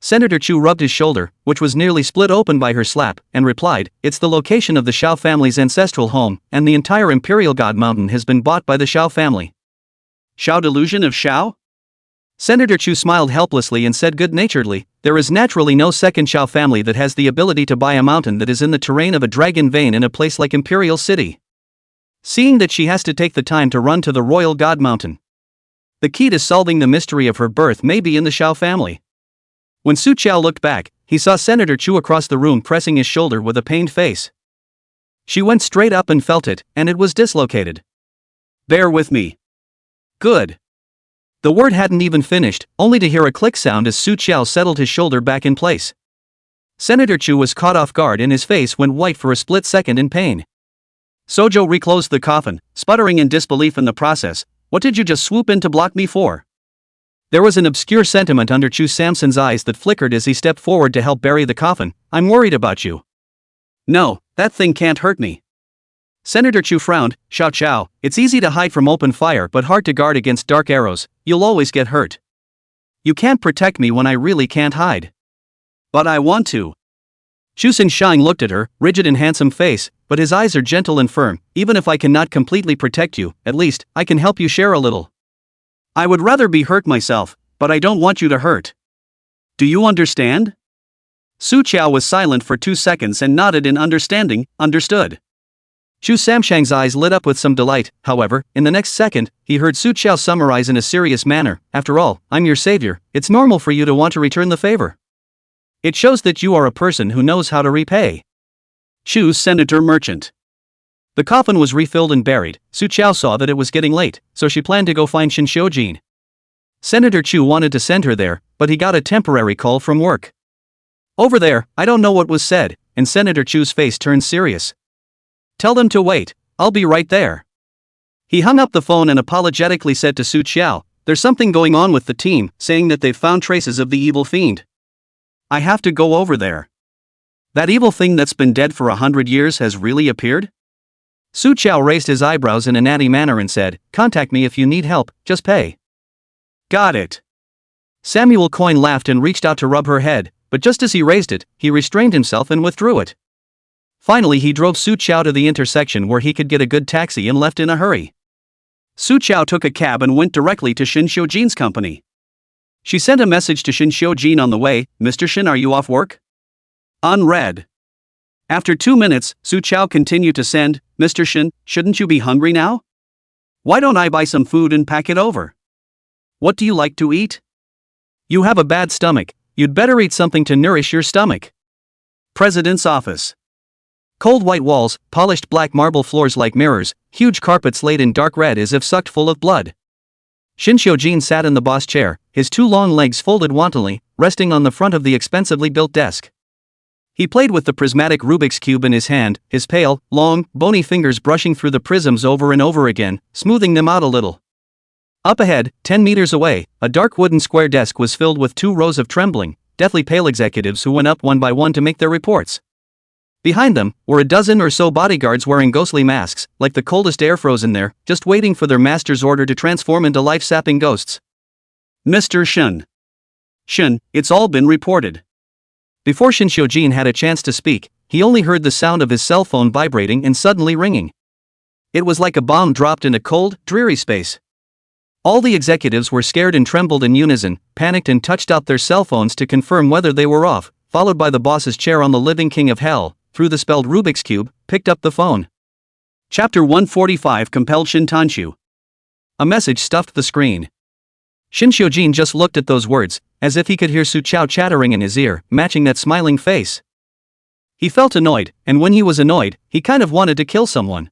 Senator Chu rubbed his shoulder, which was nearly split open by her slap, and replied, it's the location of the Shao family's ancestral home, and the entire Imperial God Mountain has been bought by the Shao family. Shao delusion of Shao? Senator Chu smiled helplessly and said good-naturedly, there is naturally no second Shao family that has the ability to buy a mountain that is in the terrain of a dragon vein in a place like Imperial City. Seeing that she has to take the time to run to the Royal God Mountain. The key to solving the mystery of her birth may be in the Shao family. When Su Qiao looked back, he saw Senator Chu across the room pressing his shoulder with a pained face. She went straight up and felt it, and it was dislocated. Bear with me. Good. The word hadn't even finished, only to hear a click sound as Su Qiao settled his shoulder back in place. Senator Chu was caught off guard and his face went white for a split second in pain. Sojo reclosed the coffin, sputtering in disbelief in the process. What did you just swoop in to block me for? There was an obscure sentiment under Chu Samson's eyes that flickered as he stepped forward to help bury the coffin. I'm worried about you. No, that thing can't hurt me. Senator Chu frowned. Xiao Qiao, it's easy to hide from open fire but hard to guard against dark arrows. You'll always get hurt. You can't protect me when I really can't hide. But I want to. Chu Xinshang looked at her, rigid and handsome face, but his eyes are gentle and firm. Even if I cannot completely protect you, at least, I can help you share a little. I would rather be hurt myself, but I don't want you to hurt. Do you understand? Su Qiao was silent for 2 seconds and nodded in understanding. Understood. Chu Samshang's eyes lit up with some delight. However, in the next second, he heard Su Qiao summarize in a serious manner, after all, I'm your savior, it's normal for you to want to return the favor. It shows that you are a person who knows how to repay. Chu's Senator Merchant. The coffin was refilled and buried. Su Qiao saw that it was getting late, so she planned to go find Shin Xiujin. Senator Chu wanted to send her there, but he got a temporary call from work. Over there, I don't know what was said, and Senator Chu's face turned serious. Tell them to wait, I'll be right there. He hung up the phone and apologetically said to Su Qiao, there's something going on with the team, saying that they've found traces of the evil fiend. I have to go over there. That evil thing that's been dead for 100 years has really appeared? Su Qiao raised his eyebrows in a natty manner and said, contact me if you need help, just pay. Got it. Samuel Coin laughed and reached out to rub her head, but just as he raised it, he restrained himself and withdrew it. Finally he drove Su Qiao to the intersection where he could get a good taxi and left in a hurry. Su Qiao took a cab and went directly to Shin Xiujin's company. She sent a message to Shin Xiujin on the way, Mr. Shin, are you off work? Unread. After 2 minutes, Su Qiao continued to send, Mr. Shin, shouldn't you be hungry now? Why don't I buy some food and pack it over? What do you like to eat? You have a bad stomach, you'd better eat something to nourish your stomach. President's office. Cold white walls, polished black marble floors like mirrors, huge carpets laid in dark red as if sucked full of blood. Shin Xiujin sat in the boss chair, his 2 long legs folded wantonly, resting on the front of the expensively built desk. He played with the prismatic Rubik's Cube in his hand, his pale, long, bony fingers brushing through the prisms over and over again, smoothing them out a little. Up ahead, 10 meters away, a dark wooden square desk was filled with 2 rows of trembling, deathly pale executives who went up one by one to make their reports. Behind them were a dozen or so bodyguards wearing ghostly masks, like the coldest air frozen there, just waiting for their master's order to transform into life-sapping ghosts. Mr. Shin. Shin, it's all been reported. Before Shin Xiujin had a chance to speak, he only heard the sound of his cell phone vibrating and suddenly ringing. It was like a bomb dropped in a cold, dreary space. All the executives were scared and trembled in unison, panicked and touched out their cell phones to confirm whether they were off, followed by the boss's chair on the living king of hell, through the spelled Rubik's Cube, picked up the phone. Chapter 145 compelled Shin Tanshu. A message stuffed the screen. Shin Xiujin just looked at those words, as if he could hear Su Chao chattering in his ear, matching that smiling face. He felt annoyed, and when he was annoyed, he kind of wanted to kill someone.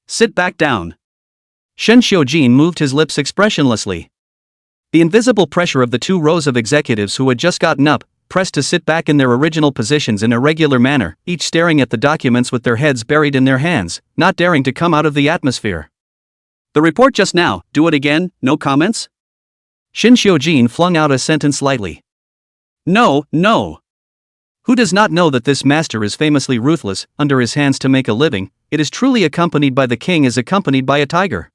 Sit back down. Shin Xiujin moved his lips expressionlessly. The invisible pressure of the 2 rows of executives who had just gotten up, pressed to sit back in their original positions in a regular manner, each staring at the documents with their heads buried in their hands, not daring to come out of the atmosphere. The report just now, do it again, no comments? Shin Xiujin flung out a sentence lightly. No. Who does not know that this master is famously ruthless, under his hands to make a living? It is truly accompanied by the king is accompanied by a tiger.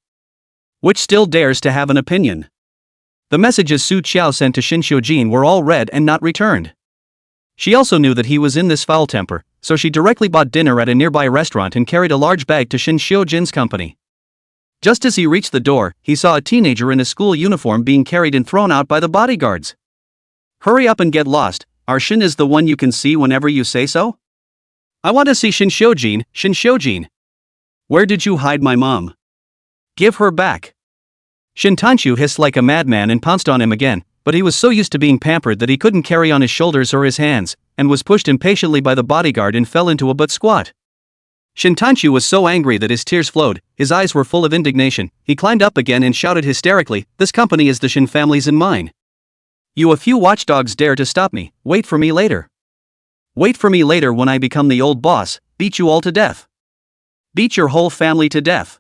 Which still dares to have an opinion? The messages Su Qiao sent to Shin Xiujin were all read and not returned. She also knew that he was in this foul temper, so she directly bought dinner at a nearby restaurant and carried a large bag to Shin Xiujin's company. Just as he reached the door, he saw a teenager in a school uniform being carried and thrown out by the bodyguards. Hurry up and get lost, our Shin is the one you can see whenever you say so? I want to see Shin Xiujin, Shin Xiujin. Where did you hide my mom? Give her back. Shin Tanshu hissed like a madman and pounced on him again, but he was so used to being pampered that he couldn't carry on his shoulders or his hands, and was pushed impatiently by the bodyguard and fell into a butt squat. Shin Tanshu was so angry that his tears flowed, his eyes were full of indignation. He climbed up again and shouted hysterically, "This company is the Shin family's and mine. You a few watchdogs dare to stop me, wait for me later. Wait for me later when I become the old boss, beat you all to death. Beat your whole family to death."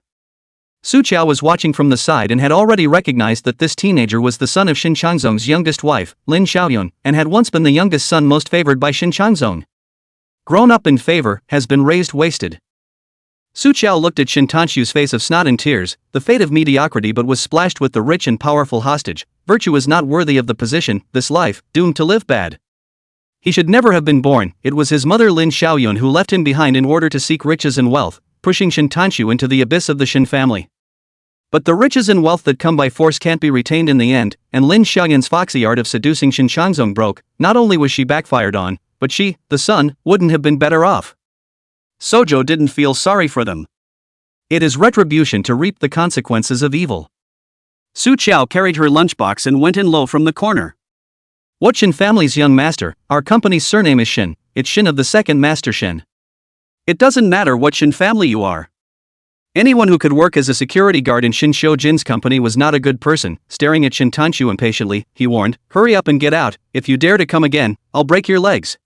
Su Qiao was watching from the side and had already recognized that this teenager was the son of Shin Changzong's youngest wife, Lin Xiaoyun, and had once been the youngest son most favored by Shin Changzong. Grown up in favor, has been raised wasted. Su Qiao looked at Shin Tanshu's face of snot and tears, the fate of mediocrity, but was splashed with the rich and powerful hostage. Virtue is not worthy of the position, this life, doomed to live bad. He should never have been born. It was his mother Lin Xiaoyun who left him behind in order to seek riches and wealth, pushing Shin Tanshu into the abyss of the Shin family. But the riches and wealth that come by force can't be retained in the end, and Lin Xiaoyun's foxy art of seducing Shin Changzong broke. Not only was she backfired on, but she, the son, wouldn't have been better off. Sojo didn't feel sorry for them. It is retribution to reap the consequences of evil. Su Qiao carried her lunchbox and went in low from the corner. What Shin family's young master? Our company's surname is Shin. It's Shin of the second master Shin. It doesn't matter what Shin family you are. Anyone who could work as a security guard in Shin Xiujin's company was not a good person. Staring at Shin Tanshu impatiently, he warned, "Hurry up and get out. If you dare to come again, I'll break your legs."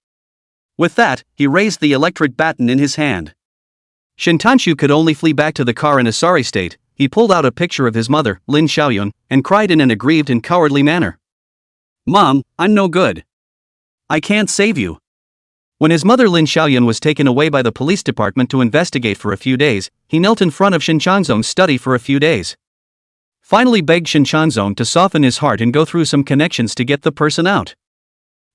With that, he raised the electric baton in his hand. Shin Tanshu could only flee back to the car in a sorry state. He pulled out a picture of his mother, Lin Xiaoyun, and cried in an aggrieved and cowardly manner. "Mom, I'm no good. I can't save you." When his mother Lin Xiaoyun was taken away by the police department to investigate for a few days, he knelt in front of Shin Changzong's study for a few days. Finally begged Shin Changzong to soften his heart and go through some connections to get the person out.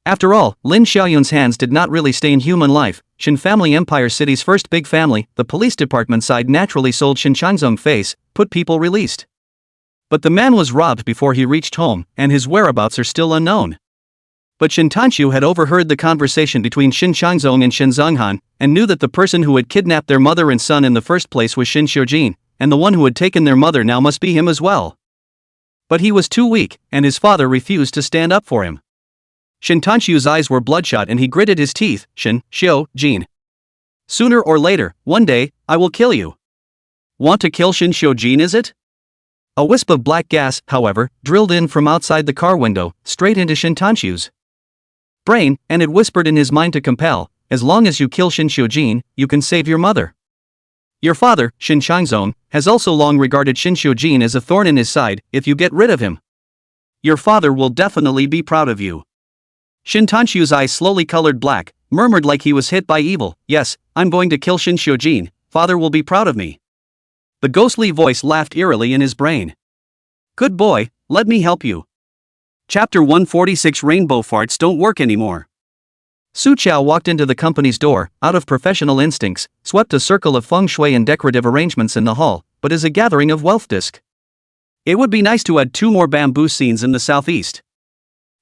After all, Lin Xiaoyun's hands did not really stay in human life. Shin family Empire City's first big family, the police department side naturally sold Shin Changzong face, put people released. But the man was robbed before he reached home, and his whereabouts are still unknown. But Shin Tanshu had overheard the conversation between Shin Changzong and Shin Zonghan, and knew that the person who had kidnapped their mother and son in the first place was Shin Xiujin, and the one who had taken their mother now must be him as well. But he was too weak, and his father refused to stand up for him. Shin Tanshu's eyes were bloodshot and he gritted his teeth. "Shin Xiujin. Sooner or later, one day, I will kill you." "Want to kill Shin Xiujin, is it?" A wisp of black gas, however, drilled in from outside the car window, straight into Shin Tanshu's brain, and it whispered in his mind to compel, as long as you kill Shin Xiujin, you can save your mother. Your father, Shin Changzong, has also long regarded Shin Xiujin as a thorn in his side. If you get rid of him, your father will definitely be proud of you. Shin Tanxiu's eyes slowly colored black, murmured like he was hit by evil. Yes, I'm going to kill Shin Xiujin, father will be proud of me. The ghostly voice laughed eerily in his brain. Good boy, let me help you. Chapter 146 Rainbow Farts Don't Work Anymore. Su Chao walked into the company's door, out of professional instincts, swept a circle of feng shui and decorative arrangements in the hall, but as a gathering of wealth disc. It would be nice to add 2 more bamboo scenes in the southeast.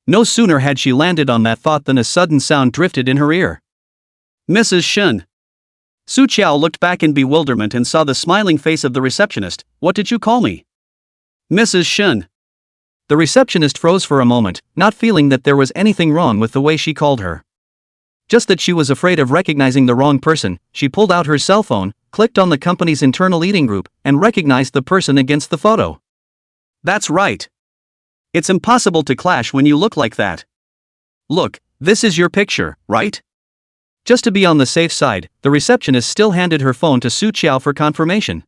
No sooner had she landed on that thought than a sudden sound drifted in her ear. Mrs. Shin. Su Chao looked back in bewilderment and saw the smiling face of the receptionist. What did you call me? Mrs. Shin. The receptionist froze for a moment, not feeling that there was anything wrong with the way she called her. Just that she was afraid of recognizing the wrong person. She pulled out her cell phone, clicked on the company's internal eating group, and recognized the person against the photo. That's right. It's impossible to clash when you look like that. Look, this is your picture, right? Just to be on the safe side, the receptionist still handed her phone to Su Chao for confirmation.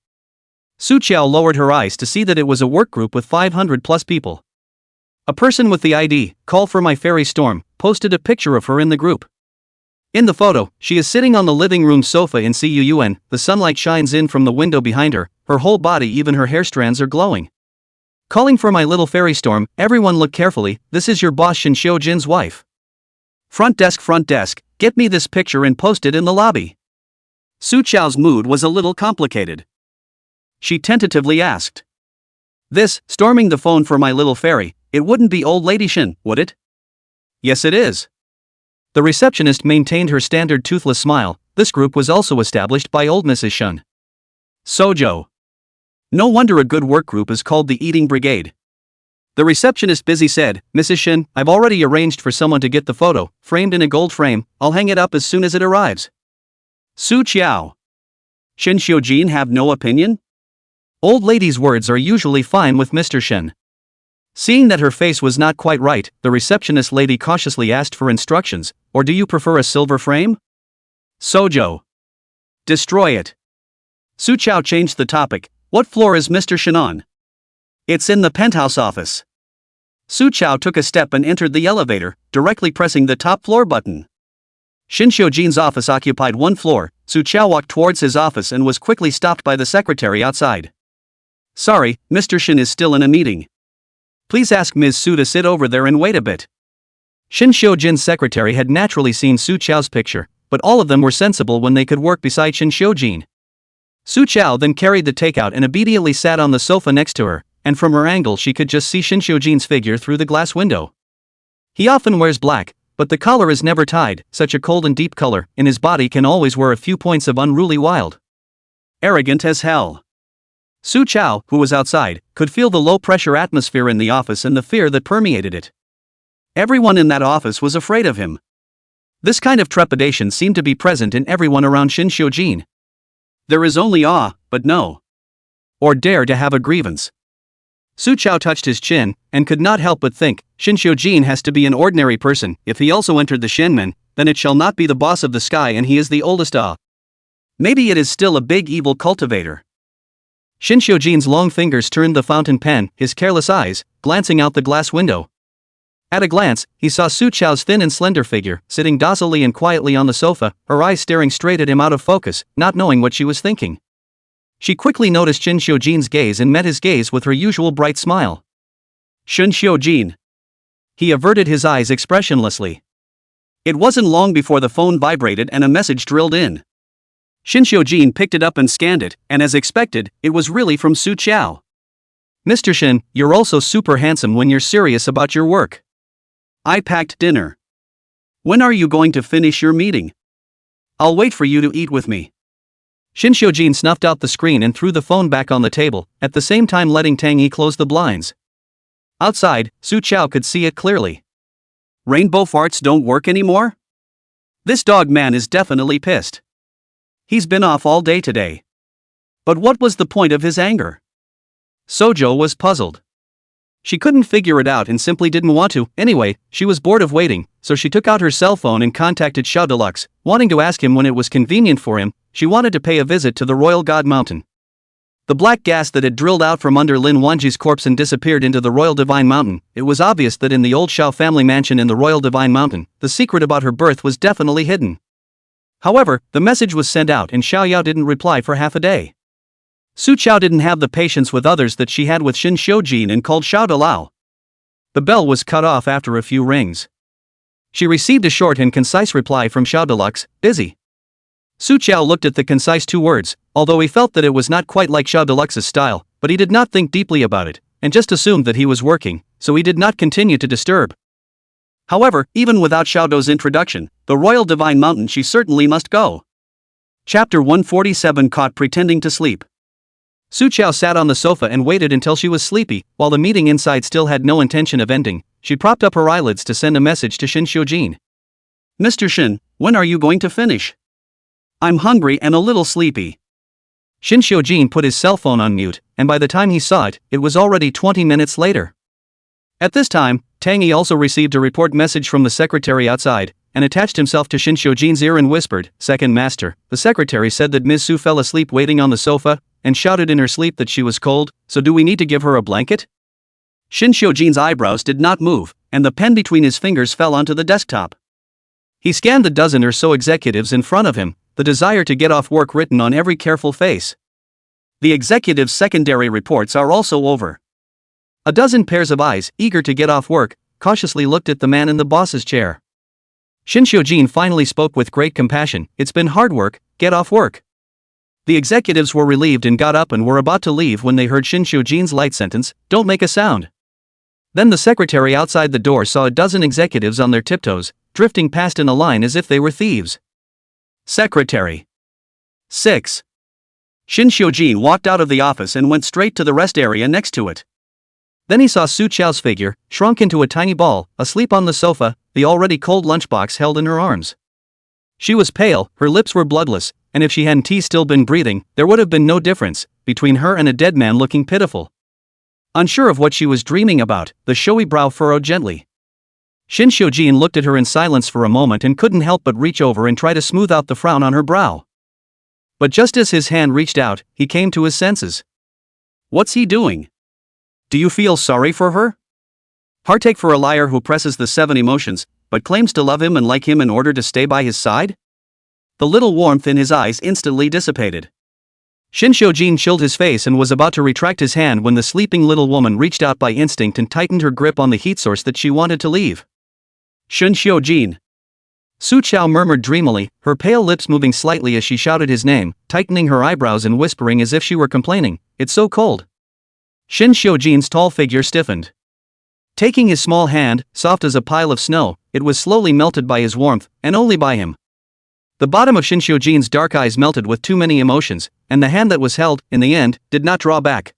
Su Chao lowered her eyes to see that it was a work group with 500 plus people. A person with the ID, "Call for my fairy storm," posted a picture of her in the group. In the photo, she is sitting on the living room sofa in Cuyun. The sunlight shines in from the window behind her, her whole body, even her hair strands, are glowing. Calling for my little fairy storm, everyone look carefully, this is your boss Shin Xiujin's wife. Front desk, get me this picture and post it in the lobby. Su Chao's mood was a little complicated. She tentatively asked. This, storming the phone for my little fairy, it wouldn't be old lady Shin, would it? Yes it is. The receptionist maintained her standard toothless smile. This group was also established by old Mrs. Shun. Sojo. No wonder a good work group is called the Eating Brigade. The receptionist busy said, Mrs. Shin, I've already arranged for someone to get the photo, framed in a gold frame. I'll hang it up as soon as it arrives. Su Chao. Shin Xiujin have no opinion? Old lady's words are usually fine with Mr. Shin. Seeing that her face was not quite right, the receptionist lady cautiously asked for instructions. Or do you prefer a silver frame? Sojo. Destroy it. Su Chao changed the topic. What floor is Mr. Shin on? It's in the penthouse office. Su Chao took a step and entered the elevator, directly pressing the top floor button. Shin Xiujin's office occupied 1 floor. Su Chao walked towards his office and was quickly stopped by the secretary outside. Sorry, Mr. Shin is still in a meeting. Please ask Ms. Su to sit over there and wait a bit. Shin Xiujin's secretary had naturally seen Su Chao's picture, but all of them were sensible when they could work beside Shin Xiujin. Su Chao then carried the takeout and obediently sat on the sofa next to her, and from her angle she could just see Shin Xiujin's figure through the glass window. He often wears black, but the collar is never tied. Such a cold and deep color in his body can always wear a few points of unruly wild. Arrogant as hell. Su Chao, who was outside, could feel the low-pressure atmosphere in the office and the fear that permeated it. Everyone in that office was afraid of him. This kind of trepidation seemed to be present in everyone around Shin Xiujin. There is only awe, but no. Or dare to have a grievance. Su Chao touched his chin, and could not help but think, Shin Xiujin has to be an ordinary person. If he also entered the Shenmen, then it shall not be the boss of the sky and he is the oldest Maybe it is still a big evil cultivator. Shin Xiujin's long fingers turned the fountain pen, his careless eyes, glancing out the glass window. At a glance, he saw Su Chao's thin and slender figure, sitting docilely and quietly on the sofa, her eyes staring straight at him out of focus, not knowing what she was thinking. She quickly noticed Shin Xiujin's gaze and met his gaze with her usual bright smile. Shin Xiujin. He averted his eyes expressionlessly. It wasn't long before the phone vibrated and a message drilled in. Shin Xiujin picked it up and scanned it, and as expected, it was really from Su Chao. Mr. Shin, you're also super handsome when you're serious about your work. I packed dinner. When are you going to finish your meeting? I'll wait for you to eat with me. Shin Xiujin snuffed out the screen and threw the phone back on the table, at the same time letting Tang Yi close the blinds. Outside, Su Chao could see it clearly. Rainbow farts don't work anymore? This dog man is definitely pissed. He's been off all day today. But what was the point of his anger? Sojo was puzzled. She couldn't figure it out and simply didn't want to. Anyway, she was bored of waiting, so she took out her cell phone and contacted Xiao Deluxe, wanting to ask him when it was convenient for him. She wanted to pay a visit to the Royal God Mountain. The black gas that had drilled out from under Lin Wanji's corpse and disappeared into the Royal Divine Mountain. It was obvious that in the old Xiao family mansion in the Royal Divine Mountain, the secret about her birth was definitely hidden. However, the message was sent out and Xiao Yao didn't reply for half a day. Su Qiao didn't have the patience with others that she had with Xin Xiujin and called Xiao Dalao. The bell was cut off after a few rings. She received a short and concise reply from Xiao Deluxe, busy. Su Qiao looked at the concise 2 words, although he felt that it was not quite like Xiao Deluxe's style, but he did not think deeply about it, and just assumed that he was working, so he did not continue to disturb. However, even without Xiao Dou's introduction, the Royal Divine Mountain she certainly must go. Chapter 147 Caught Pretending to Sleep. Su Qiao sat on the sofa and waited until she was sleepy, while the meeting inside still had no intention of ending. She propped up her eyelids to send a message to Xin Xiujin. Mr. Xin, when are you going to finish? I'm hungry and a little sleepy. Xin Xiujin put his cell phone on mute, and by the time he saw it, it was already 20 minutes later. At this time, Tang Yi also received a report message from the secretary outside, and attached himself to Xin Xiujin's ear and whispered, "Second master." The secretary said that Ms. Su fell asleep waiting on the sofa, and shouted in her sleep that she was cold, so do we need to give her a blanket? Xin Xiujin's eyebrows did not move, and the pen between his fingers fell onto the desktop. He scanned the dozen or so executives in front of him, the desire to get off work written on every careful face. The executives' secondary reports are also over. A dozen pairs of eyes, eager to get off work, cautiously looked at the man in the boss's chair. Xin Xiujin finally spoke with great compassion, "It's been hard work, get off work." The executives were relieved and got up and were about to leave when they heard Xin Xiujin's light sentence, "Don't make a sound." Then the secretary outside the door saw a dozen executives on their tiptoes, drifting past in a line as if they were thieves. Secretary. 6. Xin Xiujin walked out of the office and went straight to the rest area next to it. Then he saw Su Qiao's figure, shrunk into a tiny ball, asleep on the sofa, the already cold lunchbox held in her arms. She was pale, her lips were bloodless, and if she hadn't still been breathing, there would have been no difference between her and a dead man looking pitiful. Unsure of what she was dreaming about, the showy brow furrowed gently. Xin Xiujin looked at her in silence for a moment and couldn't help but reach over and try to smooth out the frown on her brow. But just as his hand reached out, he came to his senses. What's he doing? Do you feel sorry for her? Heartache for a liar who presses the 7 emotions, but claims to love him and like him in order to stay by his side? The little warmth in his eyes instantly dissipated. Xin Xiujin chilled his face and was about to retract his hand when the sleeping little woman reached out by instinct and tightened her grip on the heat source that she wanted to leave. Xin Xiujin. Su Qiao murmured dreamily, her pale lips moving slightly as she shouted his name, tightening her eyebrows and whispering as if she were complaining, "It's so cold." Xin Xiujin's tall figure stiffened. Taking his small hand, soft as a pile of snow, it was slowly melted by his warmth, and only by him. The bottom of Xin Xiujin's dark eyes melted with too many emotions, and the hand that was held, in the end, did not draw back.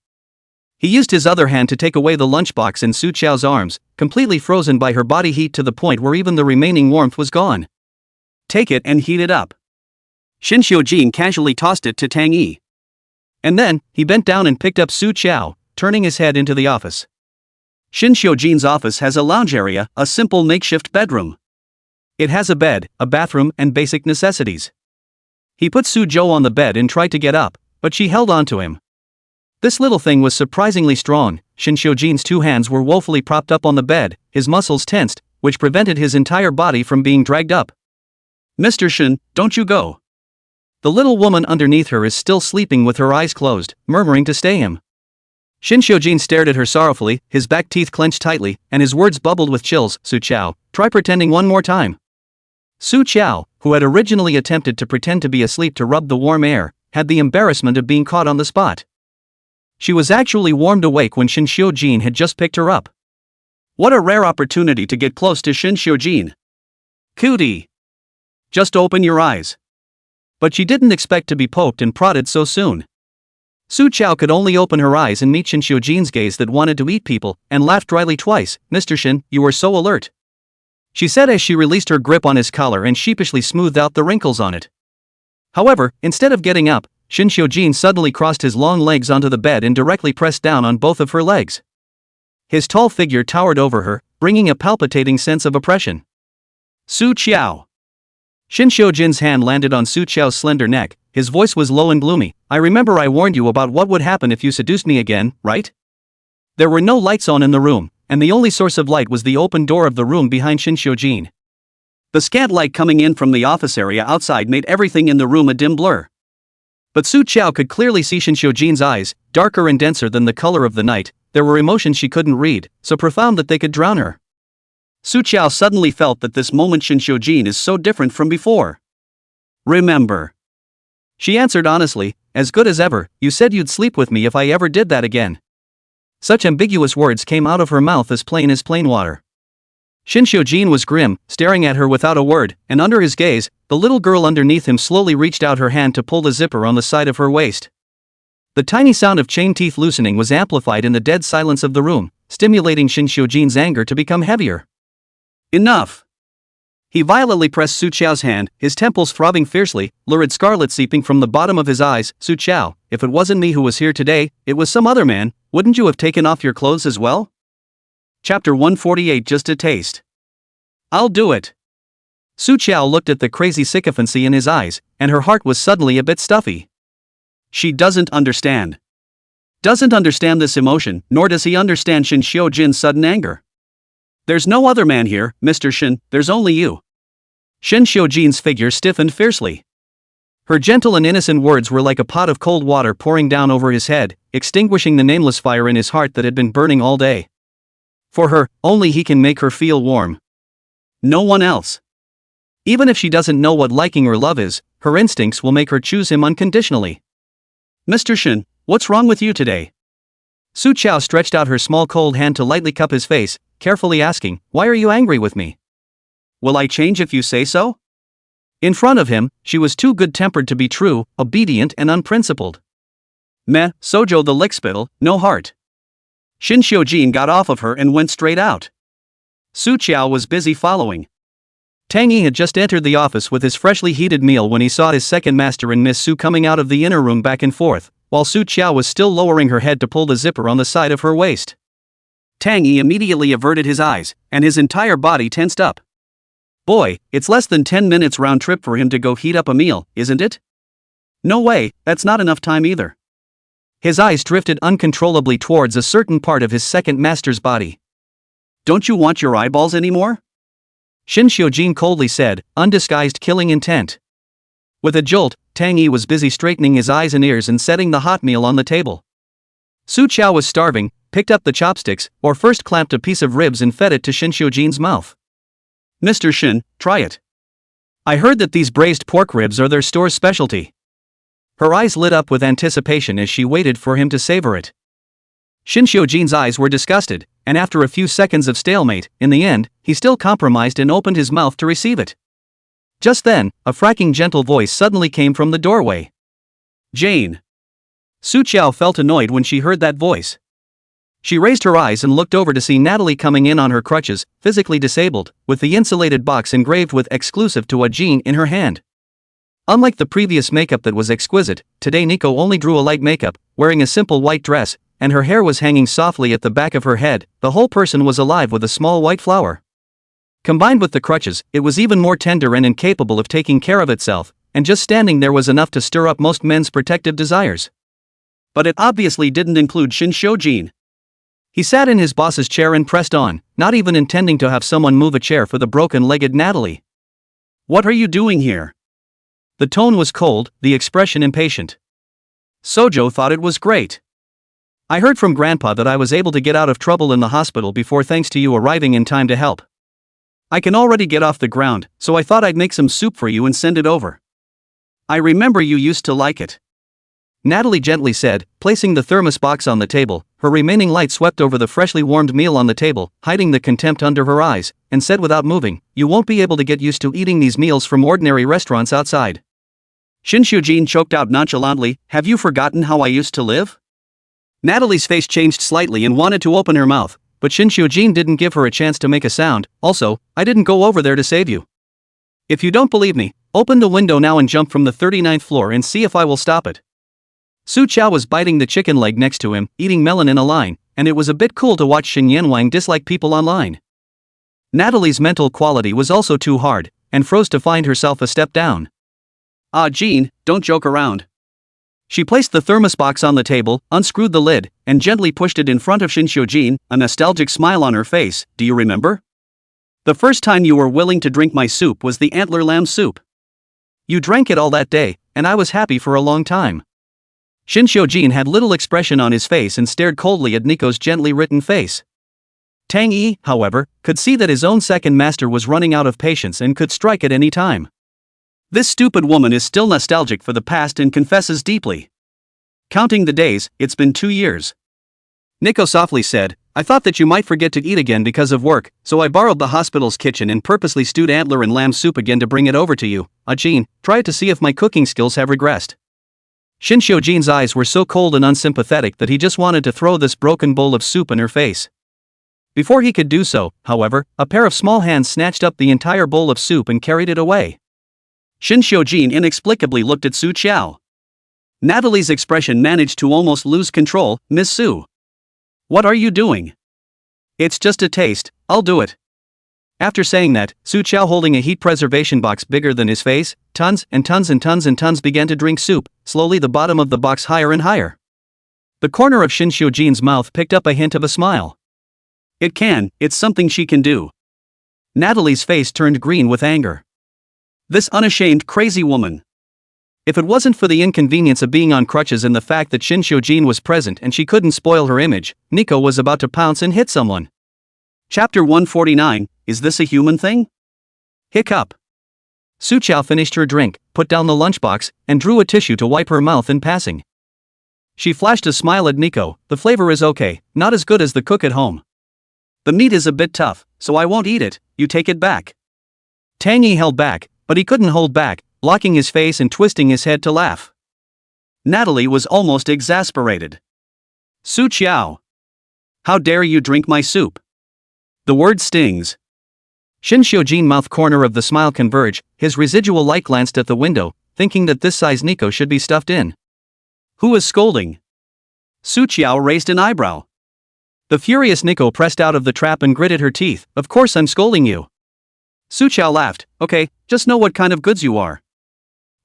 He used his other hand to take away the lunchbox in Su Qiao's arms, completely frozen by her body heat to the point where even the remaining warmth was gone. "Take it and heat it up." Xin Xiujin casually tossed it to Tang Yi. And then, he bent down and picked up Su Qiao, turning his head into the office. Xin Xiujin's office has a lounge area, a simple makeshift bedroom. It has a bed, a bathroom, and basic necessities. He put Su Zhou on the bed and tried to get up, but she held on to him. This little thing was surprisingly strong. Xin Xiujin's 2 hands were woefully propped up on the bed, his muscles tensed, which prevented his entire body from being dragged up. "Mr. Xin, don't you go." The little woman underneath her is still sleeping with her eyes closed, murmuring to stay him. Xin Xiujin stared at her sorrowfully, his back teeth clenched tightly, and his words bubbled with chills. "Su Qiao, try pretending one more time." Su Qiao, who had originally attempted to pretend to be asleep to rub the warm air, had the embarrassment of being caught on the spot. She was actually warmed awake when Xin Xiujin had just picked her up. What a rare opportunity to get close to Xin Xiujin. "Cootie! Just open your eyes." But she didn't expect to be poked and prodded so soon. Su Qiao could only open her eyes and meet Xin Xiujin's gaze that wanted to eat people, and laughed dryly twice. "Mr. Xin, you are so alert," she said as she released her grip on his collar and sheepishly smoothed out the wrinkles on it. However, instead of getting up, Xin Xiujin suddenly crossed his long legs onto the bed and directly pressed down on both of her legs. His tall figure towered over her, bringing a palpitating sense of oppression. Su Qiao. Shin Xiujin's hand landed on Su Qiao's slender neck. His voice was low and gloomy. I remember I warned you about what would happen if you seduced me again, right? There were no lights on in the room, and the only source of light was the open door of the room behind Shin Xiujin. The scant light coming in from the office area outside made everything in the room a dim blur. But Su Qiao could clearly see Shin Xiujin's eyes, darker and denser than the color of the night. There were emotions she couldn't read, so profound that they could drown her. Su Qiao suddenly felt that this moment Shin Xiujin is so different from before. Remember. She answered honestly, as good as ever. You said you'd sleep with me if I ever did that again. Such ambiguous words came out of her mouth as plain water. Shin Xiujin was grim, staring at her without a word, and under his gaze, the little girl underneath him slowly reached out her hand to pull the zipper on the side of her waist. The tiny sound of chain teeth loosening was amplified in the dead silence of the room, stimulating Shin Xiujin's anger to become heavier. Enough! He violently pressed Su Qiao's hand, his temples throbbing fiercely, lurid scarlet seeping from the bottom of his eyes. Su Qiao, if it wasn't me who was here today, it was some other man. Wouldn't you have taken off your clothes as well? Chapter 148. Just a taste. I'll do it. Su Qiao looked at the crazy sycophancy in his eyes, and her heart was suddenly a bit stuffy. She doesn't understand. Doesn't understand this emotion, nor does he understand Shin Xiujin's sudden anger. There's no other man here, Mr. Shin, there's only you. Shin Xiujin's figure stiffened fiercely. Her gentle and innocent words were like a pot of cold water pouring down over his head, extinguishing the nameless fire in his heart that had been burning all day. For her, only he can make her feel warm. No one else. Even if she doesn't know what liking or love is, her instincts will make her choose him unconditionally. Mr. Shin, what's wrong with you today? Su Qiao stretched out her small cold hand to lightly cup his face, carefully asking, why are you angry with me? Will I change if you say so? In front of him, she was too good-tempered to be true, obedient and unprincipled. Meh, Sojo the lickspittle, no heart. Shin Xiujin got off of her and went straight out. Su Qiao was busy following. Tang Yi had just entered the office with his freshly heated meal when he saw his second master and Miss Su coming out of the inner room back and forth, while Su Qiao was still lowering her head to pull the zipper on the side of her waist. Tang Yi immediately averted his eyes, and his entire body tensed up. Boy, it's less than 10 minutes round trip for him to go heat up a meal, isn't it? No way, that's not enough time either. His eyes drifted uncontrollably towards a certain part of his second master's body. Don't you want your eyeballs anymore? Shin Xiujin coldly said, undisguised killing intent. With a jolt, Tang Yi was busy straightening his eyes and ears and setting the hot meal on the table. Su Qiao was starving, picked up the chopsticks, or first clamped a piece of ribs and fed it to Shin Xiujin's mouth. Mr. Shin, try it. I heard that these braised pork ribs are their store's specialty. Her eyes lit up with anticipation as she waited for him to savor it. Shin Xiujin's eyes were disgusted, and after a few seconds of stalemate, in the end, he still compromised and opened his mouth to receive it. Just then, a fracking gentle voice suddenly came from the doorway. Jane. Su Qiao felt annoyed when she heard that voice. She raised her eyes and looked over to see Natalie coming in on her crutches, physically disabled, with the insulated box engraved with exclusive to a Jean in her hand. Unlike the previous makeup that was exquisite, today Nico only drew a light makeup, wearing a simple white dress, and her hair was hanging softly at the back of her head. The whole person was alive with a small white flower. Combined with the crutches, it was even more tender and incapable of taking care of itself, and just standing there was enough to stir up most men's protective desires. But it obviously didn't include Shin Xiujin. He sat in his boss's chair and pressed on, not even intending to have someone move a chair for the broken-legged Natalie. What are you doing here? The tone was cold, the expression impatient. Sojo thought it was great. I heard from Grandpa that I was able to get out of trouble in the hospital before thanks to you arriving in time to help. I can already get off the ground, so I thought I'd make some soup for you and send it over. I remember you used to like it. Natalie gently said, placing the thermos box on the table. Her remaining light swept over the freshly warmed meal on the table, hiding the contempt under her eyes, and said without moving, you won't be able to get used to eating these meals from ordinary restaurants outside. Shin Xiujin choked out nonchalantly, have you forgotten how I used to live? Natalie's face changed slightly and wanted to open her mouth, but Shin Xiujin didn't give her a chance to make a sound. Also, I didn't go over there to save you. If you don't believe me, open the window now and jump from the 39th floor and see if I will stop it. Su Qiao was biting the chicken leg next to him, eating melon in a line, and it was a bit cool to watch Shin Yanwang dislike people online. Natalie's mental quality was also too hard, and froze to find herself a step down. Ah, Jean, don't joke around. She placed the thermos box on the table, unscrewed the lid, and gently pushed it in front of Shin Xiujin, a nostalgic smile on her face. Do you remember? The first time you were willing to drink my soup was the antler lamb soup. You drank it all that day, and I was happy for a long time. Shin Xiujin had little expression on his face and stared coldly at Nico's gently written face. Tang Yi, however, could see that his own second master was running out of patience and could strike at any time. This stupid woman is still nostalgic for the past and confesses deeply. Counting the days, it's been 2 years. Nico softly said, I thought that you might forget to eat again because of work, so I borrowed the hospital's kitchen and purposely stewed antler and lamb soup again to bring it over to you. Jean, try it to see if my cooking skills have regressed. Shin Xiujin's eyes were so cold and unsympathetic that he just wanted to throw this broken bowl of soup in her face. Before he could do so, however, a pair of small hands snatched up the entire bowl of soup and carried it away. Shin Xiujin inexplicably looked at Su Qiao. Natalie's expression managed to almost lose control. Miss Su. What are you doing? It's just a taste, I'll do it. After saying that, Su Qiao, holding a heat preservation box bigger than his face, tons and tons and tons and tons began to drink soup, slowly the bottom of the box higher and higher. The corner of Shin Xiujin's mouth picked up a hint of a smile. It's something she can do. Natalie's face turned green with anger. This unashamed crazy woman. If it wasn't for the inconvenience of being on crutches and the fact that Shin Xiujin was present and she couldn't spoil her image, Nico was about to pounce and hit someone. Chapter 149, Is this a human thing? Hiccup. Su Qiao finished her drink, put down the lunchbox, and drew a tissue to wipe her mouth in passing. She flashed a smile at Nico. The flavor is okay, not as good as the cook at home. The meat is a bit tough, so I won't eat it, you take it back. Tang Yi held back, but he couldn't hold back, blocking his face and twisting his head to laugh. Natalie was almost exasperated. Su Qiao. How dare you drink my soup? The word stings. Shin Xiujin mouth corner of the smile converged, his residual light glanced at the window, thinking that this size Nico should be stuffed in. Who is scolding? Su Qiao raised an eyebrow. The furious Nico pressed out of the trap and gritted her teeth. Of course I'm scolding you. Su Qiao laughed. Okay, just know what kind of goods you are.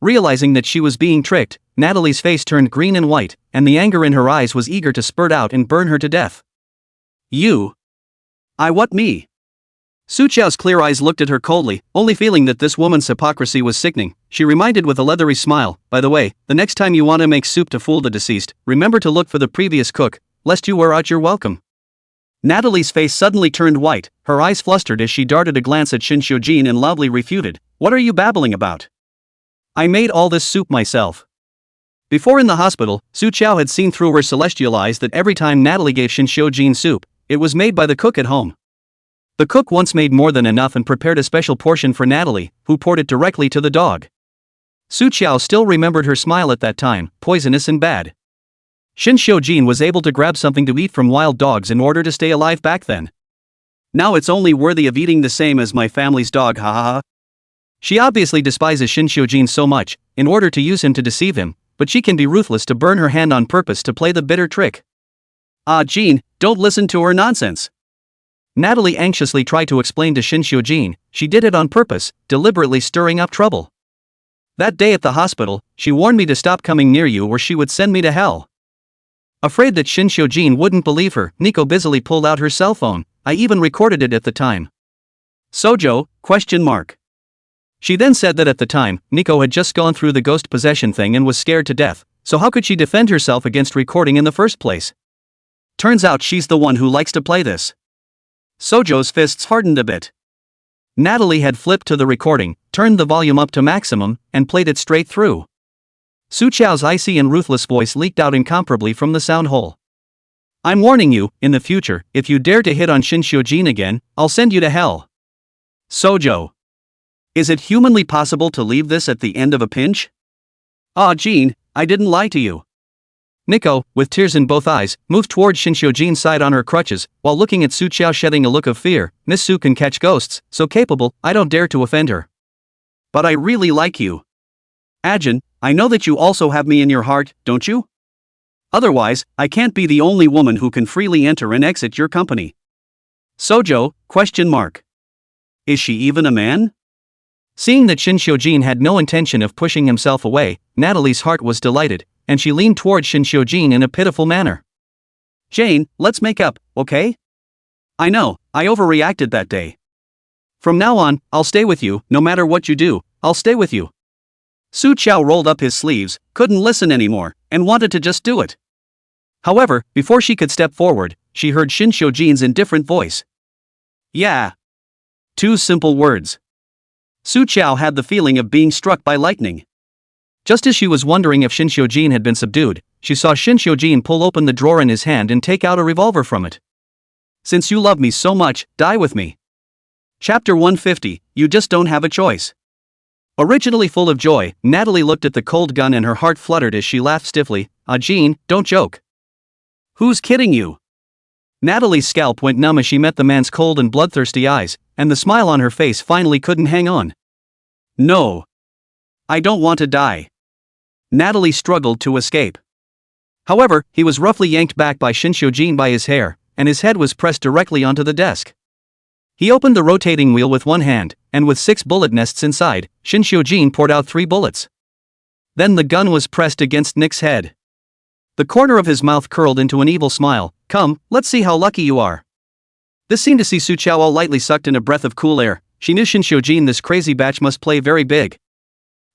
Realizing that she was being tricked, Natalie's face turned green and white, and the anger in her eyes was eager to spurt out and burn her to death. You? What me? Su Qiao's clear eyes looked at her coldly, only feeling that this woman's hypocrisy was sickening. She reminded with a leathery smile, by the way, the next time you want to make soup to fool the deceased, remember to look for the previous cook, lest you wear out your welcome. Natalie's face suddenly turned white, her eyes flustered as she darted a glance at Shin Xiujin and loudly refuted. What are you babbling about? I made all this soup myself. Before in the hospital, Su Qiao had seen through her celestial eyes that every time Natalie gave Shin Xiujin soup, it was made by the cook at home. The cook once made more than enough and prepared a special portion for Natalie, who poured it directly to the dog. Su Qiao still remembered her smile at that time, poisonous and bad. Shin Xiujin was able to grab something to eat from wild dogs in order to stay alive back then. Now it's only worthy of eating the same as my family's dog, ha ha ha. She obviously despises Shin Xiujin so much, in order to use him to deceive him, but she can be ruthless to burn her hand on purpose to play the bitter trick. Jean, don't listen to her nonsense. Natalie anxiously tried to explain to Shin Xiujin, she did it on purpose, deliberately stirring up trouble. That day at the hospital, she warned me to stop coming near you or she would send me to hell. Afraid that Shin Xiujin wouldn't believe her, Nico busily pulled out her cell phone. I even recorded it at the time. Sojo? She then said that at the time, Nico had just gone through the ghost possession thing and was scared to death, so how could she defend herself against recording in the first place? Turns out she's the one who likes to play this. Sojo's fists hardened a bit. Natalie had flipped to the recording, turned the volume up to maximum, and played it straight through. Su Qiao's icy and ruthless voice leaked out incomparably from the sound hole. I'm warning you, in the future, if you dare to hit on Shin Xiujin again, I'll send you to hell. Sojo. Is it humanly possible to leave this at the end of a pinch? Jean, I didn't lie to you. Nico, with tears in both eyes, moved toward Shin Xiujin's side on her crutches, while looking at Su Qiao shedding a look of fear. Miss Su can catch ghosts, so capable, I don't dare to offend her. But I really like you. Ajin, I know that you also have me in your heart, don't you? Otherwise, I can't be the only woman who can freely enter and exit your company. Sojo? Is she even a man? Seeing that Shin Hyojin had no intention of pushing himself away, Natalie's heart was delighted, and she leaned toward Shin Hyojin in a pitiful manner. Jane, let's make up, okay? I know, I overreacted that day. From now on, I'll stay with you, no matter what you do, I'll stay with you. Su Chao rolled up his sleeves, couldn't listen anymore, and wanted to just do it. However, before she could step forward, she heard Shin Hyojin's indifferent voice. Yeah. Two simple words. Su Chao had the feeling of being struck by lightning. Just as she was wondering if Shin Hyojin had been subdued, she saw Shin Hyojin pull open the drawer in his hand and take out a revolver from it. Since you love me so much, die with me. Chapter 150, You Just Don't Have a Choice. Originally full of joy, Natalie looked at the cold gun and her heart fluttered as she laughed stiffly. Jean, don't joke. Who's kidding you? Natalie's scalp went numb as she met the man's cold and bloodthirsty eyes, and the smile on her face finally couldn't hang on. No. I don't want to die. Natalie struggled to escape. However, he was roughly yanked back by Shin Hyojin by his hair, and his head was pressed directly onto the desk. He opened the rotating wheel with one hand, and with 6 bullet nests inside, Shin Hyojin poured out 3 bullets. Then the gun was pressed against Nick's head. The corner of his mouth curled into an evil smile. Come, let's see how lucky you are. This seemed to see Su Chao all lightly sucked in a breath of cool air. She knew Shin Hyojin, this crazy batch, must play very big.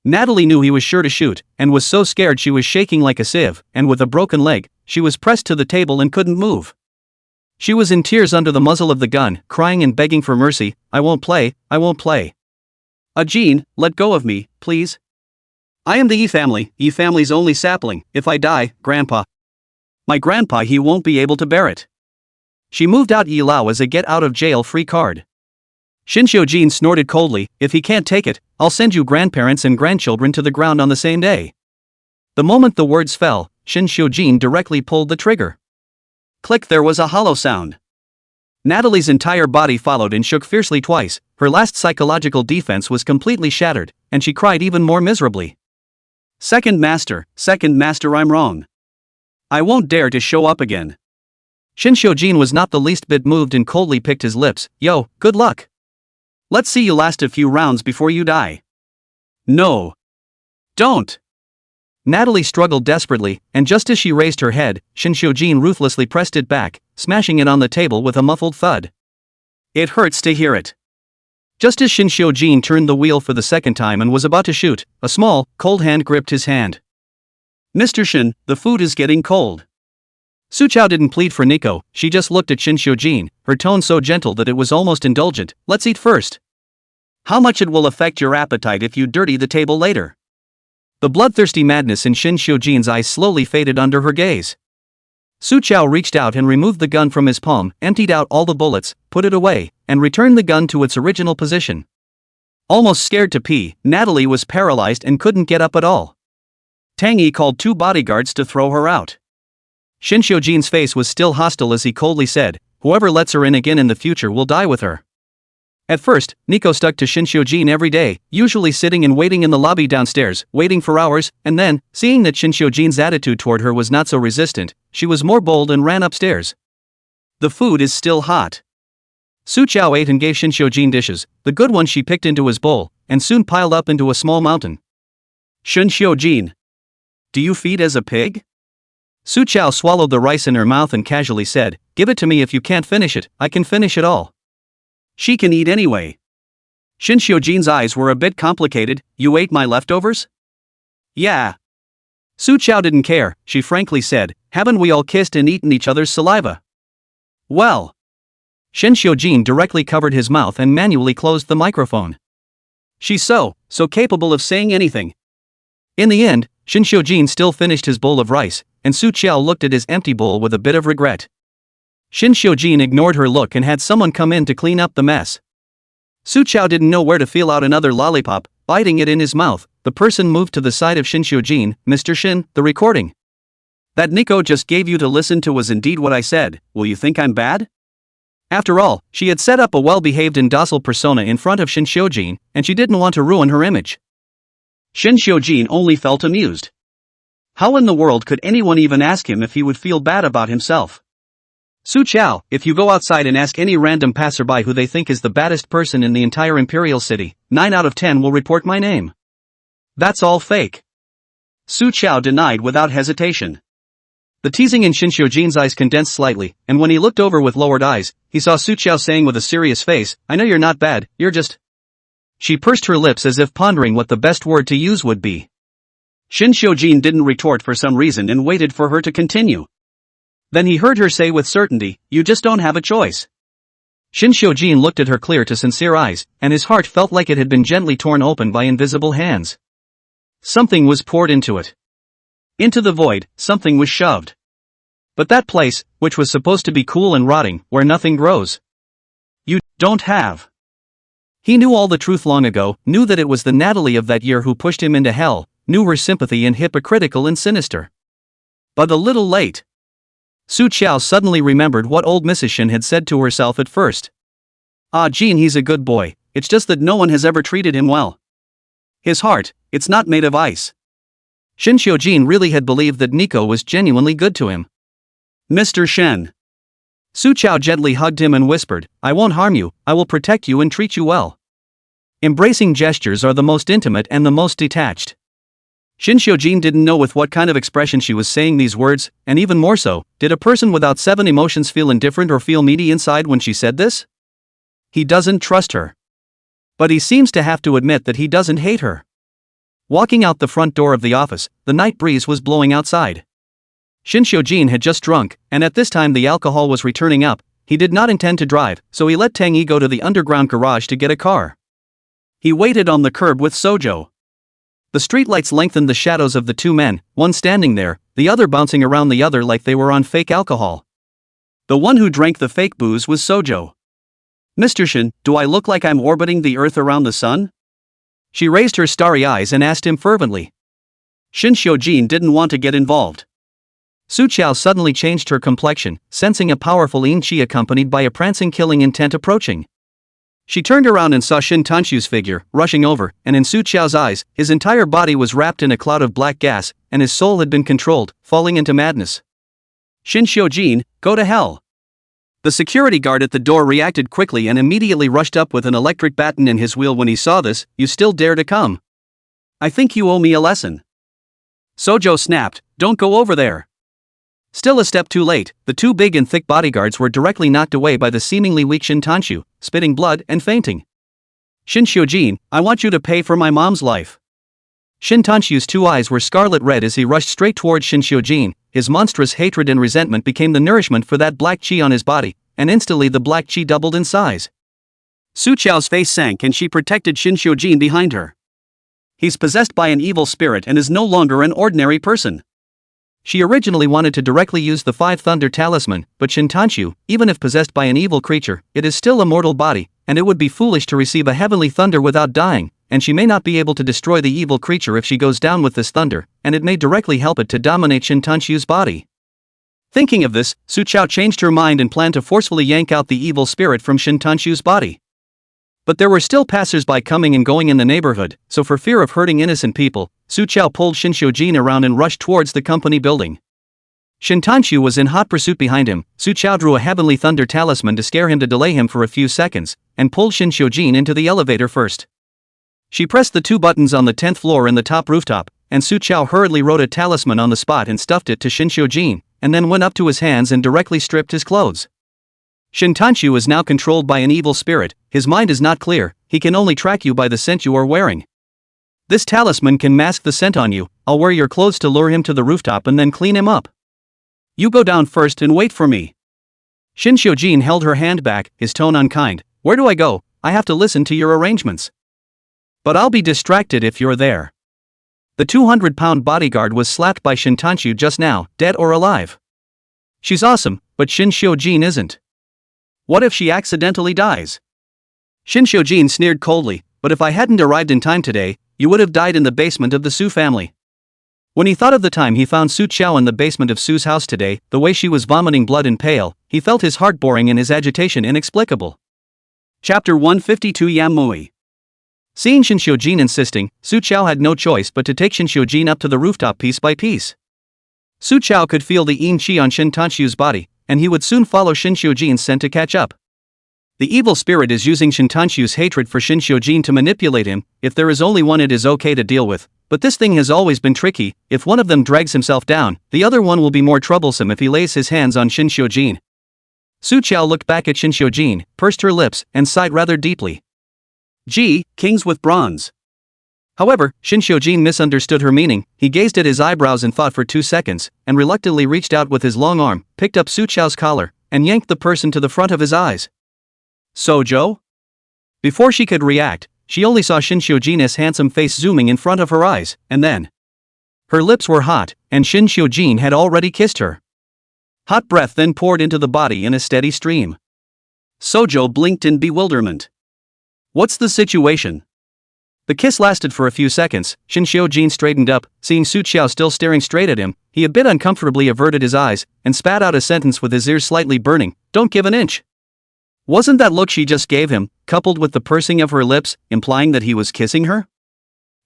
Natalie knew he was sure to shoot, and was so scared she was shaking like a sieve, and with a broken leg, she was pressed to the table and couldn't move. She was in tears under the muzzle of the gun, crying and begging for mercy. I won't play. Jean, let go of me, please. I am the Yi family's only sapling. If I die, my grandpa, he won't be able to bear it. She moved out Yi Lao as a get-out-of-jail-free card. Shin Hyojin snorted coldly. If he can't take it, I'll send you grandparents and grandchildren to the ground on the same day. The moment the words fell, Shin Hyojin directly pulled the trigger. Click, there was a hollow sound. Natalie's entire body followed and shook fiercely twice. Her last psychological defense was completely shattered, and she cried even more miserably. Second master, I'm wrong. I won't dare to show up again. Shin Hyojin was not the least bit moved and coldly picked his lips. Yo, good luck. Let's see you last a few rounds before you die. No. Don't. Natalie struggled desperately, and just as she raised her head, Shin Hyojin ruthlessly pressed it back, smashing it on the table with a muffled thud. It hurts to hear it. Just as Shin Hyojin turned the wheel for the second time and was about to shoot, a small, cold hand gripped his hand. Mr. Shin, the food is getting cold. Su Chao didn't plead for Nico, she just looked at Shin Hyojin, her tone so gentle that it was almost indulgent. Let's eat first. How much it will affect your appetite if you dirty the table later. The bloodthirsty madness in Shin Hyojin's eyes slowly faded under her gaze. Su Chao reached out and removed the gun from his palm, emptied out all the bullets, put it away, and returned the gun to its original position. Almost scared to pee, Natalie was paralyzed and couldn't get up at all. Tang Yi called 2 bodyguards to throw her out. Shin Hyojin's face was still hostile as he coldly said, whoever lets her in again in the future will die with her. At first, Nico stuck to Shin Hyojin every day, usually sitting and waiting in the lobby downstairs, waiting for hours, and then, seeing that Shin Hyojin's attitude toward her was not so resistant, she was more bold and ran upstairs. The food is still hot. Su Chao ate and gave Shin Hyojin dishes, the good ones she picked into his bowl, and soon piled up into a small mountain. Shin Hyojin. Do you feed as a pig? Su Chao swallowed the rice in her mouth and casually said, give it to me if you can't finish it, I can finish it all. She can eat anyway. Shin Hyojin's eyes were a bit complicated. You ate my leftovers? Yeah. Su Chao didn't care, she frankly said, haven't we all kissed and eaten each other's saliva? Well. Shin Hyojin directly covered his mouth and manually closed the microphone. She's so capable of saying anything. In the end, Shin Hyojin still finished his bowl of rice, and Su Chao looked at his empty bowl with a bit of regret. Shin Hyojin ignored her look and had someone come in to clean up the mess. Su Chao didn't know where to feel out another lollipop, biting it in his mouth. The person moved to the side of Shin Hyojin. Mr. Shin, the recording that Nico just gave you to listen to was indeed what I said. Will you think I'm bad? After all, she had set up a well-behaved and docile persona in front of Shin Hyojin, and she didn't want to ruin her image. Shin Hyojin only felt amused. How in the world could anyone even ask him if he would feel bad about himself? Su Chao, if you go outside and ask any random passerby who they think is the baddest person in the entire imperial city, 9 out of 10 will report my name. That's all fake. Su Chao denied without hesitation. The teasing in Shin Xiujin's eyes condensed slightly, and when he looked over with lowered eyes, he saw Su Chao saying with a serious face, I know you're not bad, you're just... She pursed her lips as if pondering what the best word to use would be. Shin Xiujin didn't retort for some reason and waited for her to continue. Then he heard her say with certainty, you just don't have a choice. Shin Xiujin looked at her clear to sincere eyes, and his heart felt like it had been gently torn open by invisible hands. Something was poured into it. Into the void, something was shoved. But that place, which was supposed to be cool and rotting, where nothing grows. You don't have. He knew all the truth long ago, knew that it was the Natalie of that year who pushed him into hell, knew her sympathy and hypocritical and sinister. But a little late. Su Chao suddenly remembered what old Mrs. Shin had said to herself at first. Ah, Jean, he's a good boy, it's just that no one has ever treated him well. His heart, it's not made of ice. Shin Xiujin really had believed that Nico was genuinely good to him. Mr. Shen. Su Chao gently hugged him and whispered, I won't harm you, I will protect you and treat you well. Embracing gestures are the most intimate and the most detached. Shin Xiujin didn't know with what kind of expression she was saying these words, and even more so, did a person without 7 emotions feel indifferent or feel needy inside when she said this? He doesn't trust her. But he seems to have to admit that he doesn't hate her. Walking out the front door of the office, the night breeze was blowing outside. Shin Xiujin had just drunk, and at this time the alcohol was returning up. He did not intend to drive, so he let Tang Yi go to the underground garage to get a car. He waited on the curb with Sojo. The streetlights lengthened the shadows of the two men, one standing there, the other bouncing around the other like they were on fake alcohol. The one who drank the fake booze was Sojo. Mr. Shin, do I look like I'm orbiting the earth around the sun? She raised her starry eyes and asked him fervently. Shin Xiujin didn't want to get involved. Su Chao suddenly changed her complexion, sensing a powerful yin qi accompanied by a prancing killing intent approaching. She turned around and saw Shin Tanshu's figure, rushing over, and in Su Chao's eyes, his entire body was wrapped in a cloud of black gas, and his soul had been controlled, falling into madness. Shin Xiujin, go to hell. The security guard at the door reacted quickly and immediately rushed up with an electric baton in his wheel when he saw this, you still dare to come? I think you owe me a lesson. Sojo snapped, don't go over there. Still a step too late, the two big and thick bodyguards were directly knocked away by the seemingly weak Shin Tanshu, spitting blood and fainting. Shin Xiujin, I want you to pay for my mom's life. Shin Tanshu's two eyes were scarlet red as he rushed straight towards Shin Xiujin. His monstrous hatred and resentment became the nourishment for that black chi on his body, and instantly the black chi doubled in size. Su Chao's face sank and she protected Shin Xiujin behind her. He's possessed by an evil spirit and is no longer an ordinary person. She originally wanted to directly use the 5 Thunder Talisman, but Shin Tanshu, even if possessed by an evil creature, it is still a mortal body, and it would be foolish to receive a heavenly thunder without dying, and she may not be able to destroy the evil creature if she goes down with this thunder, and it may directly help it to dominate Shin Tanshu's body. Thinking of this, Su Chao changed her mind and planned to forcefully yank out the evil spirit from Shin Tanshu's body. But there were still passers-by coming and going in the neighborhood, so for fear of hurting innocent people, Su Chao pulled Shin Xiujin around and rushed towards the company building. Shin Tanshu was in hot pursuit behind him. Su Chao drew a heavenly thunder talisman to scare him to delay him for a few seconds, and pulled Shin Xiujin into the elevator first. She pressed the 2 buttons on the 10th floor in the top rooftop, and Su Chao hurriedly wrote a talisman on the spot and stuffed it to Shin Xiujin, and then went up to his hands and directly stripped his clothes. Shin Tanshu is now controlled by an evil spirit, his mind is not clear, he can only track you by the scent you are wearing. This talisman can mask the scent on you, I'll wear your clothes to lure him to the rooftop and then clean him up. You go down first and wait for me. Shin Xiujin held her hand back, his tone unkind, where do I go? I have to listen to your arrangements. But I'll be distracted if you're there. The 200-pound bodyguard was slapped by Shin Tanshu just now, dead or alive. She's awesome, but Shin Xiujin isn't. What if she accidentally dies? Shin Xiujin sneered coldly, but if I hadn't arrived in time today, you would have died in the basement of the Su family. When he thought of the time he found Su Chao in the basement of Su's house today, the way she was vomiting blood and pale, he felt his heart boring and his agitation inexplicable. Chapter 152 Yamui. Seeing Shin Xiujin insisting, Su Chao had no choice but to take Shin Xiujin up to the rooftop piece by piece. Su Chao could feel the yin qi on Shin Tanshu's body, and he would soon follow Shin Xiujin's scent to catch up. The evil spirit is using Shin Tanshu's hatred for Shin Xiujin to manipulate him. If there is only one, it is okay to deal with, but this thing has always been tricky. If one of them drags himself down, the other one will be more troublesome if he lays his hands on Shin Xiujin. Su Chao looked back at Shin Xiujin, pursed her lips, and sighed rather deeply. Gee, kings with bronze. However, Shin Xiujin misunderstood her meaning. He gazed at his eyebrows and thought for 2 seconds, and reluctantly reached out with his long arm, picked up Su Chao's collar, and yanked the person to the front of his eyes. Sojo? Before she could react, she only saw Shin Xiujin's handsome face zooming in front of her eyes, and then her lips were hot, and Shin Xiujin had already kissed her. Hot breath then poured into the body in a steady stream. Sojo blinked in bewilderment. What's the situation? The kiss lasted for a few seconds. Shin Xiujin straightened up, seeing Su Chao still staring straight at him. He a bit uncomfortably averted his eyes, and spat out a sentence with his ears slightly burning. Don't give an inch. Wasn't that look she just gave him, coupled with the pursing of her lips, implying that he was kissing her?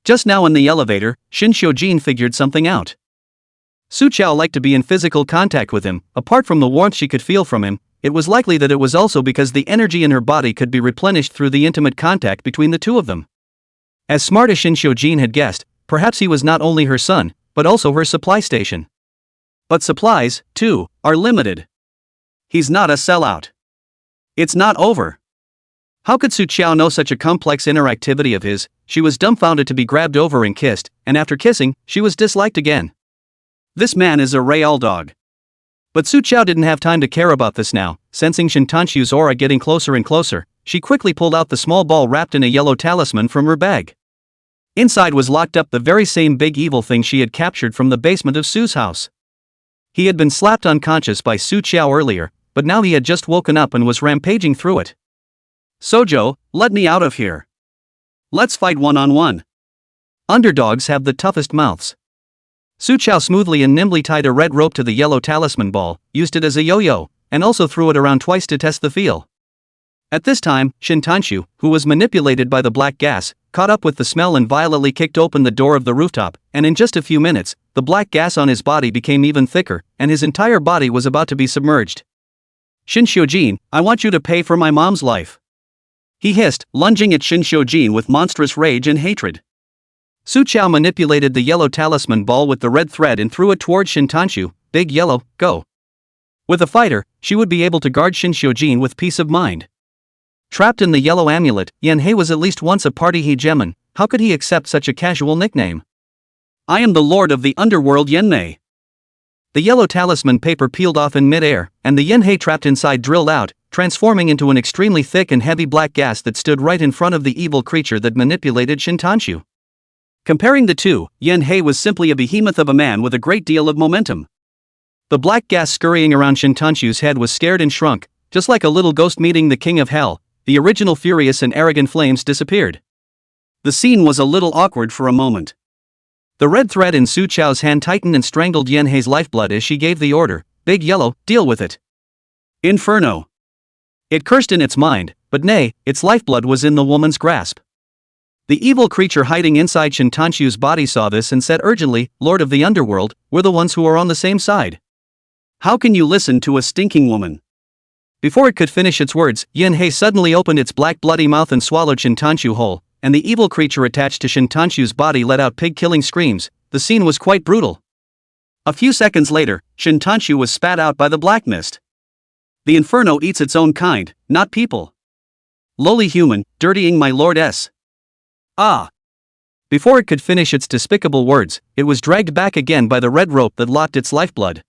Just now in the elevator, Shin Xiujin figured something out. Su Chao liked to be in physical contact with him. Apart from the warmth she could feel from him, it was likely that it was also because the energy in her body could be replenished through the intimate contact between the two of them. As smart as Shin Xiujin had guessed, perhaps he was not only her son, but also her supply station. But supplies, too, are limited. He's not a sellout. It's not over. How could Su Chao know such a complex interactivity of his? She was dumbfounded to be grabbed over and kissed, and after kissing, she was disliked again. This man is a real dog. But Su Chao didn't have time to care about this now. Sensing Shin Tanshu's aura getting closer and closer, she quickly pulled out the small ball wrapped in a yellow talisman from her bag. Inside was locked up the very same big evil thing she had captured from the basement of Su's house. He had been slapped unconscious by Su Chao earlier, but now he had just woken up and was rampaging through it. Sojo, let me out of here. Let's fight one-on-one. Underdogs have the toughest mouths. Su Chao smoothly and nimbly tied a red rope to the yellow talisman ball, used it as a yo-yo, and also threw it around twice to test the feel. At this time, Shin Tanshu, who was manipulated by the black gas, caught up with the smell and violently kicked open the door of the rooftop, and in just a few minutes, the black gas on his body became even thicker, and his entire body was about to be submerged. Shin Xiujin, I want you to pay for my mom's life. He hissed, lunging at Shin Xiujin with monstrous rage and hatred. Su Chao manipulated the yellow talisman ball with the red thread and threw it toward Shin Tanshu. Big yellow, go. With a fighter, she would be able to guard Shin Xiujin with peace of mind. Trapped in the yellow amulet, Yanhei was at least once a party hegemon. How could he accept such a casual nickname? I am the lord of the underworld Yanmei. The yellow talisman paper peeled off in mid-air, and the Yanhei trapped inside drilled out, transforming into an extremely thick and heavy black gas that stood right in front of the evil creature that manipulated Shin Tanshu. Comparing the two, Yanhei was simply a behemoth of a man with a great deal of momentum. The black gas scurrying around Shin Tanshu's head was scared and shrunk, just like a little ghost meeting the king of hell. The original furious and arrogant flames disappeared. The scene was a little awkward for a moment. The red thread in Su Chao's hand tightened and strangled Yanhei's lifeblood as she gave the order, Big Yellow, deal with it. Inferno. It cursed in its mind, but nay, its lifeblood was in the woman's grasp. The evil creature hiding inside Shin Tanshu's body saw this and said urgently, Lord of the Underworld, we're the ones who are on the same side. How can you listen to a stinking woman? Before it could finish its words, Yanhei suddenly opened its black bloody mouth and swallowed Shin Tanshu whole, and the evil creature attached to Shin Tanshu's body let out pig-killing screams. The scene was quite brutal. A few seconds later, Shin Tanshu was spat out by the black mist. The inferno eats its own kind, not people. Lowly human, dirtying my lord S. Ah! Before it could finish its despicable words, it was dragged back again by the red rope that locked its lifeblood.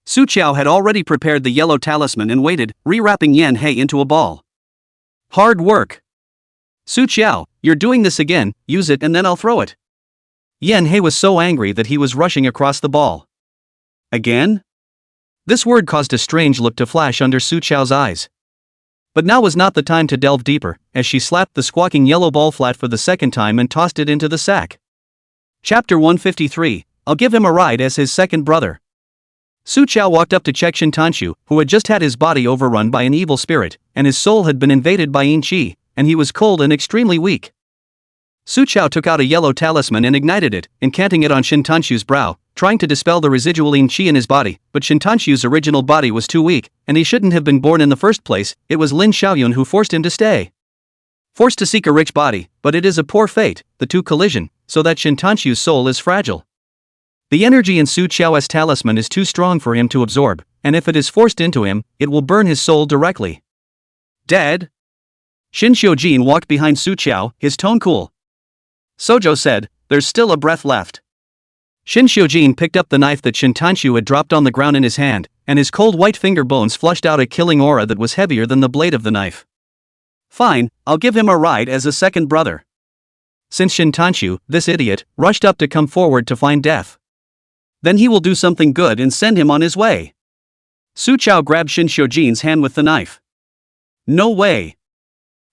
Su Chao had already prepared the yellow talisman and waited, rewrapping Yanhei into a ball. Hard work. Su Chao, you're doing this again, use it and then I'll throw it. Yanhei was so angry that he was rushing across the ball. Again? This word caused a strange look to flash under Su Chao's eyes. But now was not the time to delve deeper, as she slapped the squawking yellow ball flat for the second time and tossed it into the sack. Chapter 153, I'll give him a ride as his second brother. Su Chao walked up to check Shin Tanshu, who had just had his body overrun by an evil spirit, and his soul had been invaded by yin qi, and he was cold and extremely weak. Su Chao took out a yellow talisman and ignited it, incanting it on Shin Tanshu's brow. trying to dispel the residual chi in his body, but Shintanshu's original body was too weak, and he shouldn't have been born in the first place. It was Lin Xiaoyun who forced him to stay. Forced to seek a rich body, but it is a poor fate, the two collision, so that Shintanshu's soul is fragile. The energy in Su Qiao's talisman is too strong for him to absorb, and if it is forced into him, it will burn his soul directly. Dad? Shin Xiujin walked behind Su Qiao, his tone cool. Sojo said, "There's still a breath left." Shin Xiujin picked up the knife that Shintanshu had dropped on the ground in his hand, and his cold white finger bones flushed out a killing aura that was heavier than the blade of the knife. Fine, I'll give him a ride as a second brother. Since Shintanshu, this idiot, rushed up to come forward to find death. Then he will do something good and send him on his way. Su Qiao grabbed Shin Xiujin's hand with the knife. No way.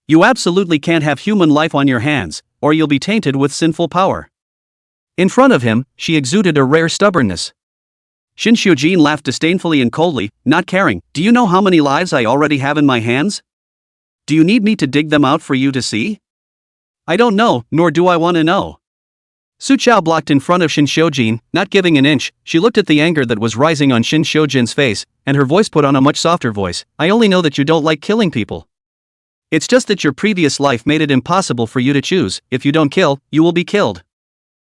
You absolutely can't have human life on your hands, or you'll be tainted with sinful power. In front of him, she exuded a rare stubbornness. Shin Xiujin laughed disdainfully and coldly, not caring. Do you know how many lives I already have in my hands? Do you need me to dig them out for you to see? I don't know, nor do I want to know. Su Qiao blocked in front of Shin Xiujin, not giving an inch. She looked at the anger that was rising on Shin Xiujin's face, and her voice put on a much softer voice. I only know that you don't like killing people. It's just that your previous life made it impossible for you to choose. If you don't kill, you will be killed.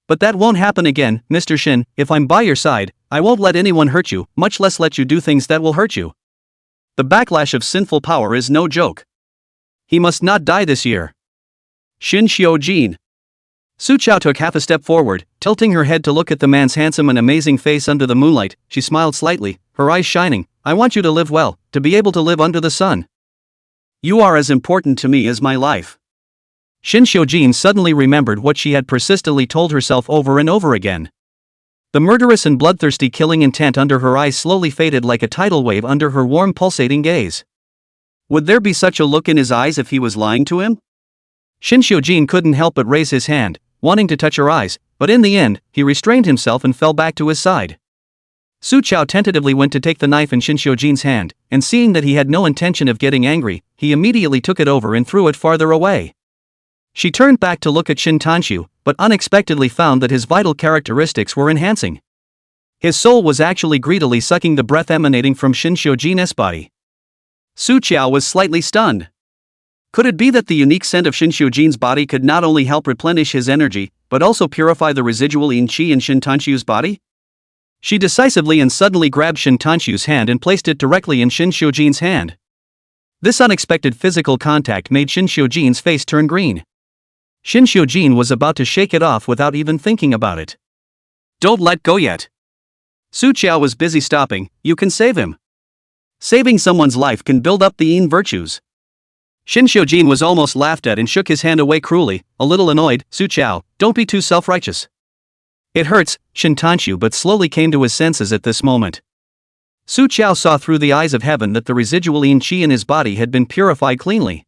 But that won't happen again, Mr. Shin. If I'm by your side, I won't let anyone hurt you, much less let you do things that will hurt you. The backlash of sinful power is no joke. He must not die this year. Shin Xiujin. Su Qiao took half a step forward, tilting her head to look at the man's handsome and amazing face under the moonlight. She smiled slightly, her eyes shining. I want you to live well, to be able to live under the sun. You are as important to me as my life. Shin Xiujin suddenly remembered what she had persistently told herself over and over again. The murderous and bloodthirsty killing intent under her eyes slowly faded like a tidal wave under her warm pulsating gaze. Would there be such a look in his eyes if he was lying to him? Shin Xiujin couldn't help but raise his hand, wanting to touch her eyes, but in the end, he restrained himself and fell back to his side. Su Qiao tentatively went to take the knife in Shin Xiujin's hand, and seeing that he had no intention of getting angry, he immediately took it over and threw it farther away. She turned back to look at Shintanshu, but unexpectedly found that his vital characteristics were enhancing. His soul was actually greedily sucking the breath emanating from Shin Xiujin's body. Su Qiao was slightly stunned. Could it be that the unique scent of Shin Xiujin's body could not only help replenish his energy, but also purify the residual chi in Shintanshu's body? She decisively and suddenly grabbed Shintanshu's hand and placed it directly in Shin Xiujin's hand. This unexpected physical contact made Shin Xiujin's face turn green. Shin Xiujin was about to shake it off without even thinking about it. Don't let go yet. Su Qiao was busy stopping. You can save him. Saving someone's life can build up the yin virtues. Shin Xiujin was almost laughed at and shook his hand away cruelly, a little annoyed. Su Qiao, don't be too self-righteous. It hurts, Shintanshu but slowly came to his senses at this moment. Su Qiao saw through the eyes of heaven that the residual yin chi in his body had been purified cleanly.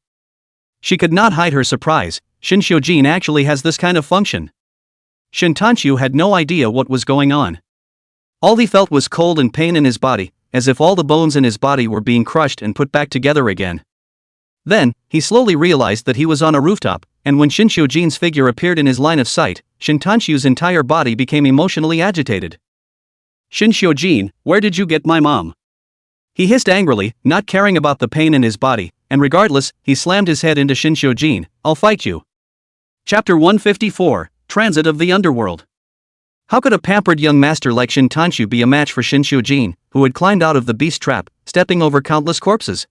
She could not hide her surprise. Shin Xiujin actually has this kind of function. Shintanshu had no idea what was going on. All he felt was cold and pain in his body, as if all the bones in his body were being crushed and put back together again. Then, he slowly realized that he was on a rooftop, and when Shin Xiujin's figure appeared in his line of sight, Shintanshu's entire body became emotionally agitated. Shin Xiujin, where did you get my mom? He hissed angrily, not caring about the pain in his body, and regardless, he slammed his head into Shin Xiujin. I'll fight you. Chapter 154, Transit of the Underworld. How could a pampered young master like Shintanshu be a match for Shin Xiujin, who had climbed out of the beast trap, stepping over countless corpses?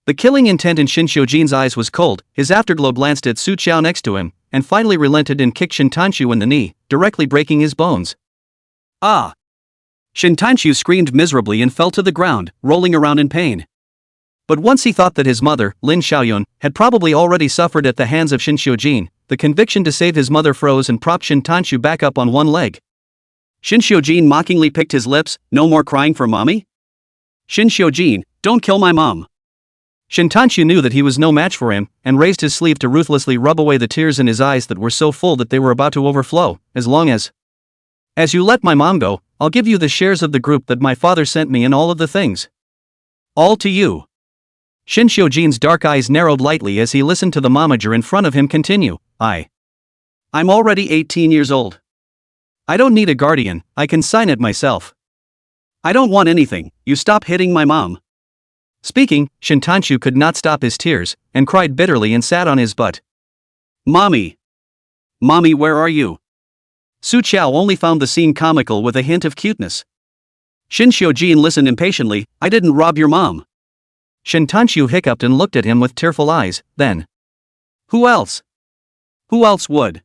The killing intent in Shin Xiujin's eyes was cold. His afterglow glanced at Su Qiao next to him, and finally relented and kicked Shintanshu in the knee, directly breaking his bones. Ah! Shintanshu screamed miserably and fell to the ground, rolling around in pain. But once he thought that his mother, Lin Xiaoyun, had probably already suffered at the hands of Shin Xiujin, the conviction to save his mother froze and propped Shintanshu back up on one leg. Shin Xiujin mockingly picked his lips. No more crying for mommy? Shin Xiujin, don't kill my mom. Shintanshu knew that he was no match for him, and raised his sleeve to ruthlessly rub away the tears in his eyes that were so full that they were about to overflow. As long as you let my mom go, I'll give you the shares of the group that my father sent me and all of the things. All to you. Shin Xiujin's dark eyes narrowed lightly as he listened to the momager in front of him continue. I'm already 18 years old. I don't need a guardian, I can sign it myself. I don't want anything, you stop hitting my mom. Speaking, Shintanshu could not stop his tears, and cried bitterly and sat on his butt. Mommy! Mommy, where are you? Su Qiao only found the scene comical with a hint of cuteness. Shin Xiujin listened impatiently. I didn't rob your mom. Shintanshu hiccuped and looked at him with tearful eyes, then. Who else? Who else would?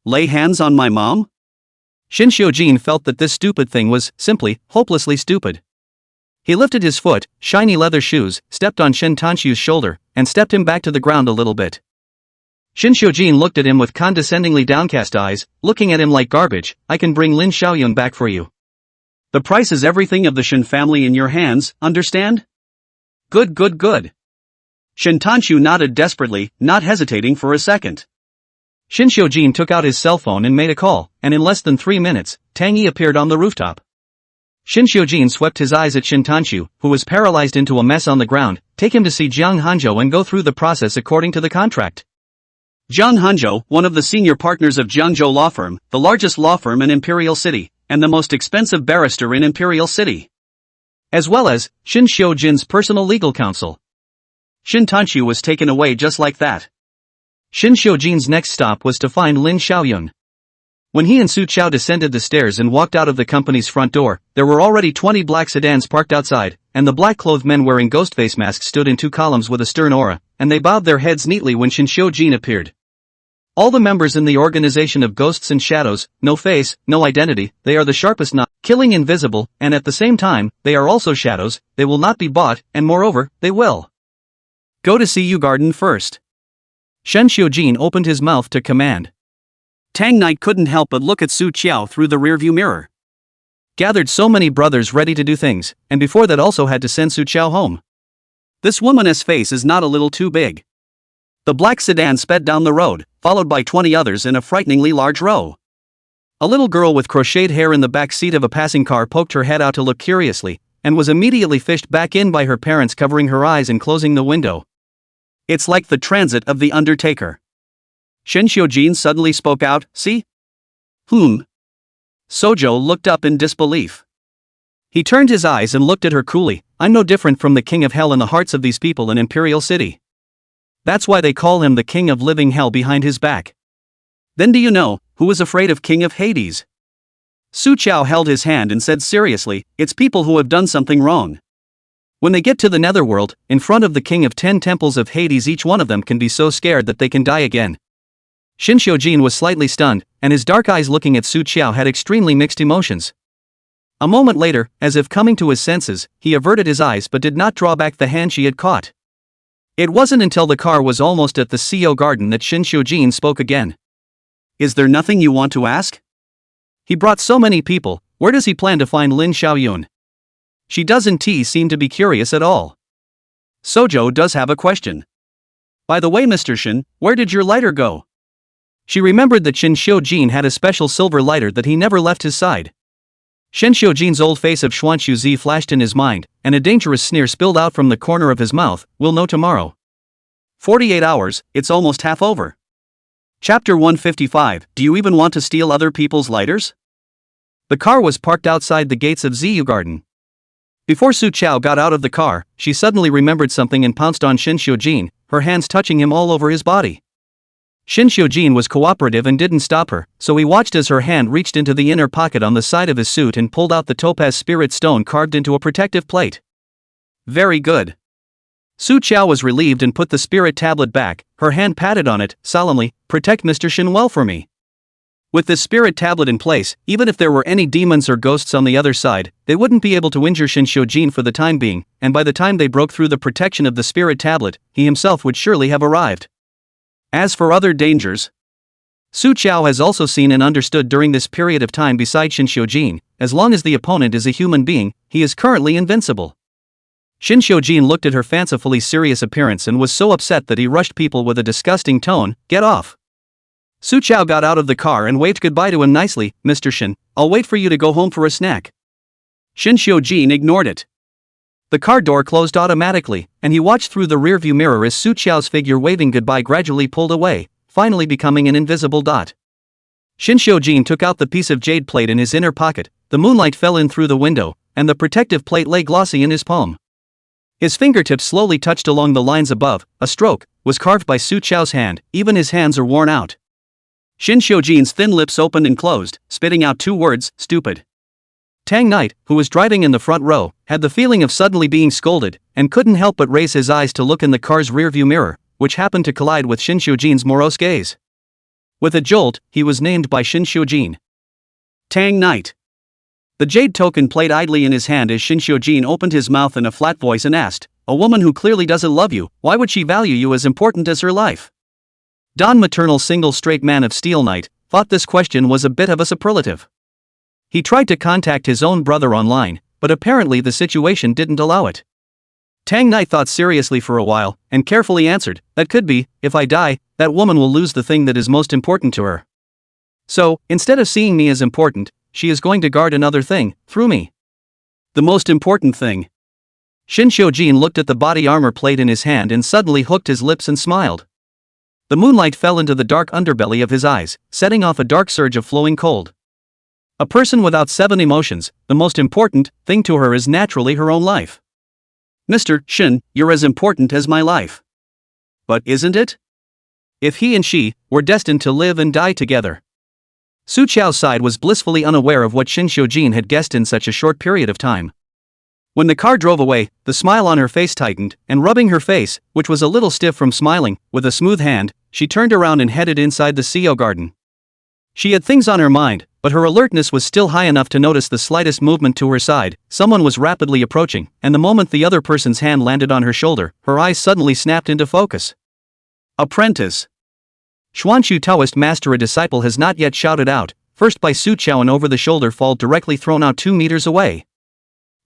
Lay hands on my mom? Shin Xiujin felt that this stupid thing was, simply, hopelessly stupid. He lifted his foot, shiny leather shoes, stepped on Shintanshu's shoulder, and stepped him back to the ground a little bit. Shin Xiujin looked at him with condescendingly downcast eyes, looking at him like garbage. I can bring Lin Xiaoyun back for you. The price is everything of the Shin family in your hands, understand? Good. Shintanshu nodded desperately, not hesitating for a second. Shin Xiujin took out his cell phone and made a call, and in less than 3 minutes, Tang Yi appeared on the rooftop. Shin Xiujin swept his eyes at Shintanshu, who was paralyzed into a mess on the ground. Take him to see Jiang Hanzhou and go through the process according to the contract. Jiang Hanzhou, one of the senior partners of Jiangzhou law firm, the largest law firm in Imperial City, and the most expensive barrister in Imperial City. As well as, Shin Xiujin's personal legal counsel. Shintanshu was taken away just like that. Shin Xiujin's next stop was to find Lin Xiaoyun. When he and Su Qiao descended the stairs and walked out of the company's front door, there were already 20 black sedans parked outside, and the black-clothed men wearing ghost face masks stood in 2 columns with a stern aura, and they bowed their heads neatly when Shin Xiujin appeared. All the members in the organization of ghosts and shadows, no face, no identity, they are the sharpest not, killing invisible, and at the same time, they are also shadows, they will not be bought, and moreover, they will. Go to CU Garden first. Shen Xiujin opened his mouth to command. Tang Knight couldn't help but look at Su Qiao through the rearview mirror. Gathered so many brothers ready to do things, and before that also had to send Su Qiao home. This woman's face is not a little too big. The black sedan sped down the road, followed by 20 others in a frighteningly large row. A little girl with crocheted hair in the back seat of a passing car poked her head out to look curiously, and was immediately fished back in by her parents covering her eyes and closing the window. It's like the transit of the Undertaker. Shen Xiujin suddenly spoke out, see? Sojo looked up in disbelief. He turned his eyes and looked at her coolly. I'm no different from the king of hell in the hearts of these people in Imperial City. That's why they call him the king of living hell behind his back. Then do you know, who is afraid of king of Hades? Su Qiao held his hand and said seriously, it's people who have done something wrong. When they get to the netherworld, in front of the king of 10 temples of Hades, each one of them can be so scared that they can die again. Shin Xiujin was slightly stunned, and his dark eyes looking at Su Qiao had extremely mixed emotions. A moment later, as if coming to his senses, he averted his eyes but did not draw back the hand she had caught. It wasn't until the car was almost at the CO garden that Shin Xiujin spoke again. Is there nothing you want to ask? He brought so many people, where does he plan to find Lin Xiaoyun? She doesn't seem to be curious at all. Sojo does have a question. By the way, Mr. Shin, where did your lighter go? She remembered that Shin Xiujin had a special silver lighter that he never left his side. Shin Xiujin's old face of Xuanxu Zi flashed in his mind, and a dangerous sneer spilled out from the corner of his mouth. We'll know tomorrow. 48 hours, it's almost half over. Chapter 155, do you even want to steal other people's lighters? The car was parked outside the gates of Ziyu Garden. Before Su Qiao got out of the car, she suddenly remembered something and pounced on Shin Xiujin, her hands touching him all over his body. Shin Xiujin was cooperative and didn't stop her, so he watched as her hand reached into the inner pocket on the side of his suit and pulled out the topaz spirit stone carved into a protective plate. Very good. Su Qiao was relieved and put the spirit tablet back, her hand patted on it, solemnly, protect Mr. Shin well for me. With this spirit tablet in place, even if there were any demons or ghosts on the other side, they wouldn't be able to injure Shin Xiujin for the time being, and by the time they broke through the protection of the spirit tablet, he himself would surely have arrived. As for other dangers, Su Qiao has also seen and understood during this period of time beside Shin Xiujin, as long as the opponent is a human being, he is currently invincible. Shin Xiujin looked at her fancifully serious appearance and was so upset that he rushed people with a disgusting tone, get off. Su Qiao got out of the car and waved goodbye to him nicely, Mr. Shin, I'll wait for you to go home for a snack. Shin Xiujin ignored it. The car door closed automatically, and he watched through the rearview mirror as Su Qiao's figure waving goodbye gradually pulled away, finally becoming an invisible dot. Shinshojin took out the piece of jade plate in his inner pocket, the moonlight fell in through the window, and the protective plate lay glossy in his palm. His fingertips slowly touched along the lines above, a stroke was carved by Su Chao's hand, even his hands are worn out. Shinshojin's thin lips opened and closed, spitting out 2 words, stupid. Tang Knight, who was driving in the front row, had the feeling of suddenly being scolded, and couldn't help but raise his eyes to look in the car's rearview mirror, which happened to collide with Shinshojin's morose gaze. With a jolt, he was named by Shinshojin. Tang Knight. The jade token played idly in his hand as Shinshojin opened his mouth in a flat voice and asked, a woman who clearly doesn't love you, why would she value you as important as her life? Don Maternal Single Straight Man of Steel Knight thought this question was a bit of a superlative. He tried to contact his own brother online, but apparently the situation didn't allow it. Tang Knight thought seriously for a while, and carefully answered, that could be, if I die, that woman will lose the thing that is most important to her. So, instead of seeing me as important, she is going to guard another thing, through me. The most important thing. Shinshojin looked at the body armor plate in his hand and suddenly hooked his lips and smiled. The moonlight fell into the dark underbelly of his eyes, setting off a dark surge of flowing cold. A person without 7 emotions, the most important thing to her is naturally her own life. Mr. Shin, you're as important as my life. But isn't it? If he and she were destined to live and die together. Su Chao's side was blissfully unaware of what Shinshojin had guessed in such a short period of time. When the car drove away, the smile on her face tightened, and rubbing her face, which was a little stiff from smiling, with a smooth hand, she turned around and headed inside the CO garden. She had things on her mind, but her alertness was still high enough to notice the slightest movement to her side. Someone was rapidly approaching, and the moment the other person's hand landed on her shoulder, her eyes suddenly snapped into focus. Apprentice. Xuanchu Taoist Master. A disciple has not yet shouted out, first by Su Chao, and over the shoulder fall directly thrown out 2 meters away.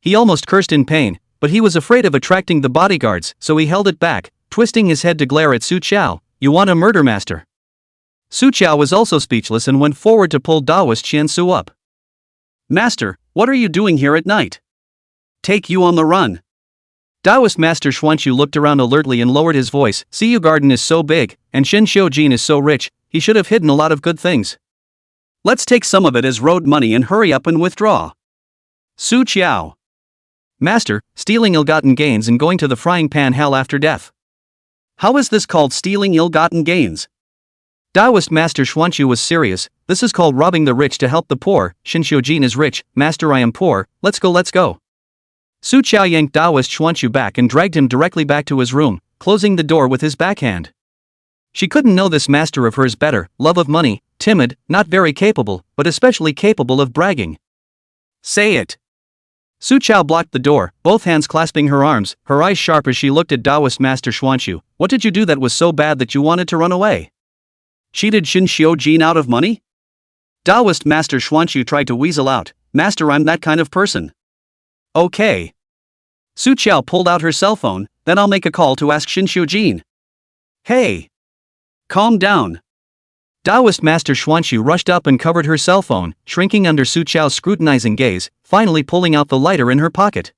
He almost cursed in pain, but he was afraid of attracting the bodyguards, so he held it back, twisting his head to glare at Su Chao. You want a murder, master? Su Chao was also speechless and went forward to pull Taoist Qian Su up. Master, what are you doing here at night? Take you on the run. Taoist Master Xuanchu looked around alertly and lowered his voice. CU Garden is so big, and Shinshojin is so rich, he should have hidden a lot of good things. Let's take some of it as road money and hurry up and withdraw. Su Chao. Master, stealing ill-gotten gains and going to the frying pan hell after death. How is this called stealing ill-gotten gains? Taoist Master Xuanchu was serious. This is called robbing the rich to help the poor. Shinshojin is rich, master, I am poor, let's go, let's go. Su Chao yanked Taoist Xuanchu back and dragged him directly back to his room, closing the door with his backhand. She couldn't know this master of hers better, love of money, timid, not very capable, but especially capable of bragging. Say it. Su Chao blocked the door, both hands clasping her arms, her eyes sharp as she looked at Taoist Master Xuanchu. What did you do that was so bad that you wanted to run away? Cheated Shinshojin out of money? Taoist Master Xuanchu tried to weasel out. Master, I'm that kind of person. Okay. Su Chao pulled out her cell phone, then I'll make a call to ask Shinshojin. Hey. Calm down. Taoist Master Xuanchu rushed up and covered her cell phone, shrinking under Su Chao's scrutinizing gaze, finally pulling out the lighter in her pocket.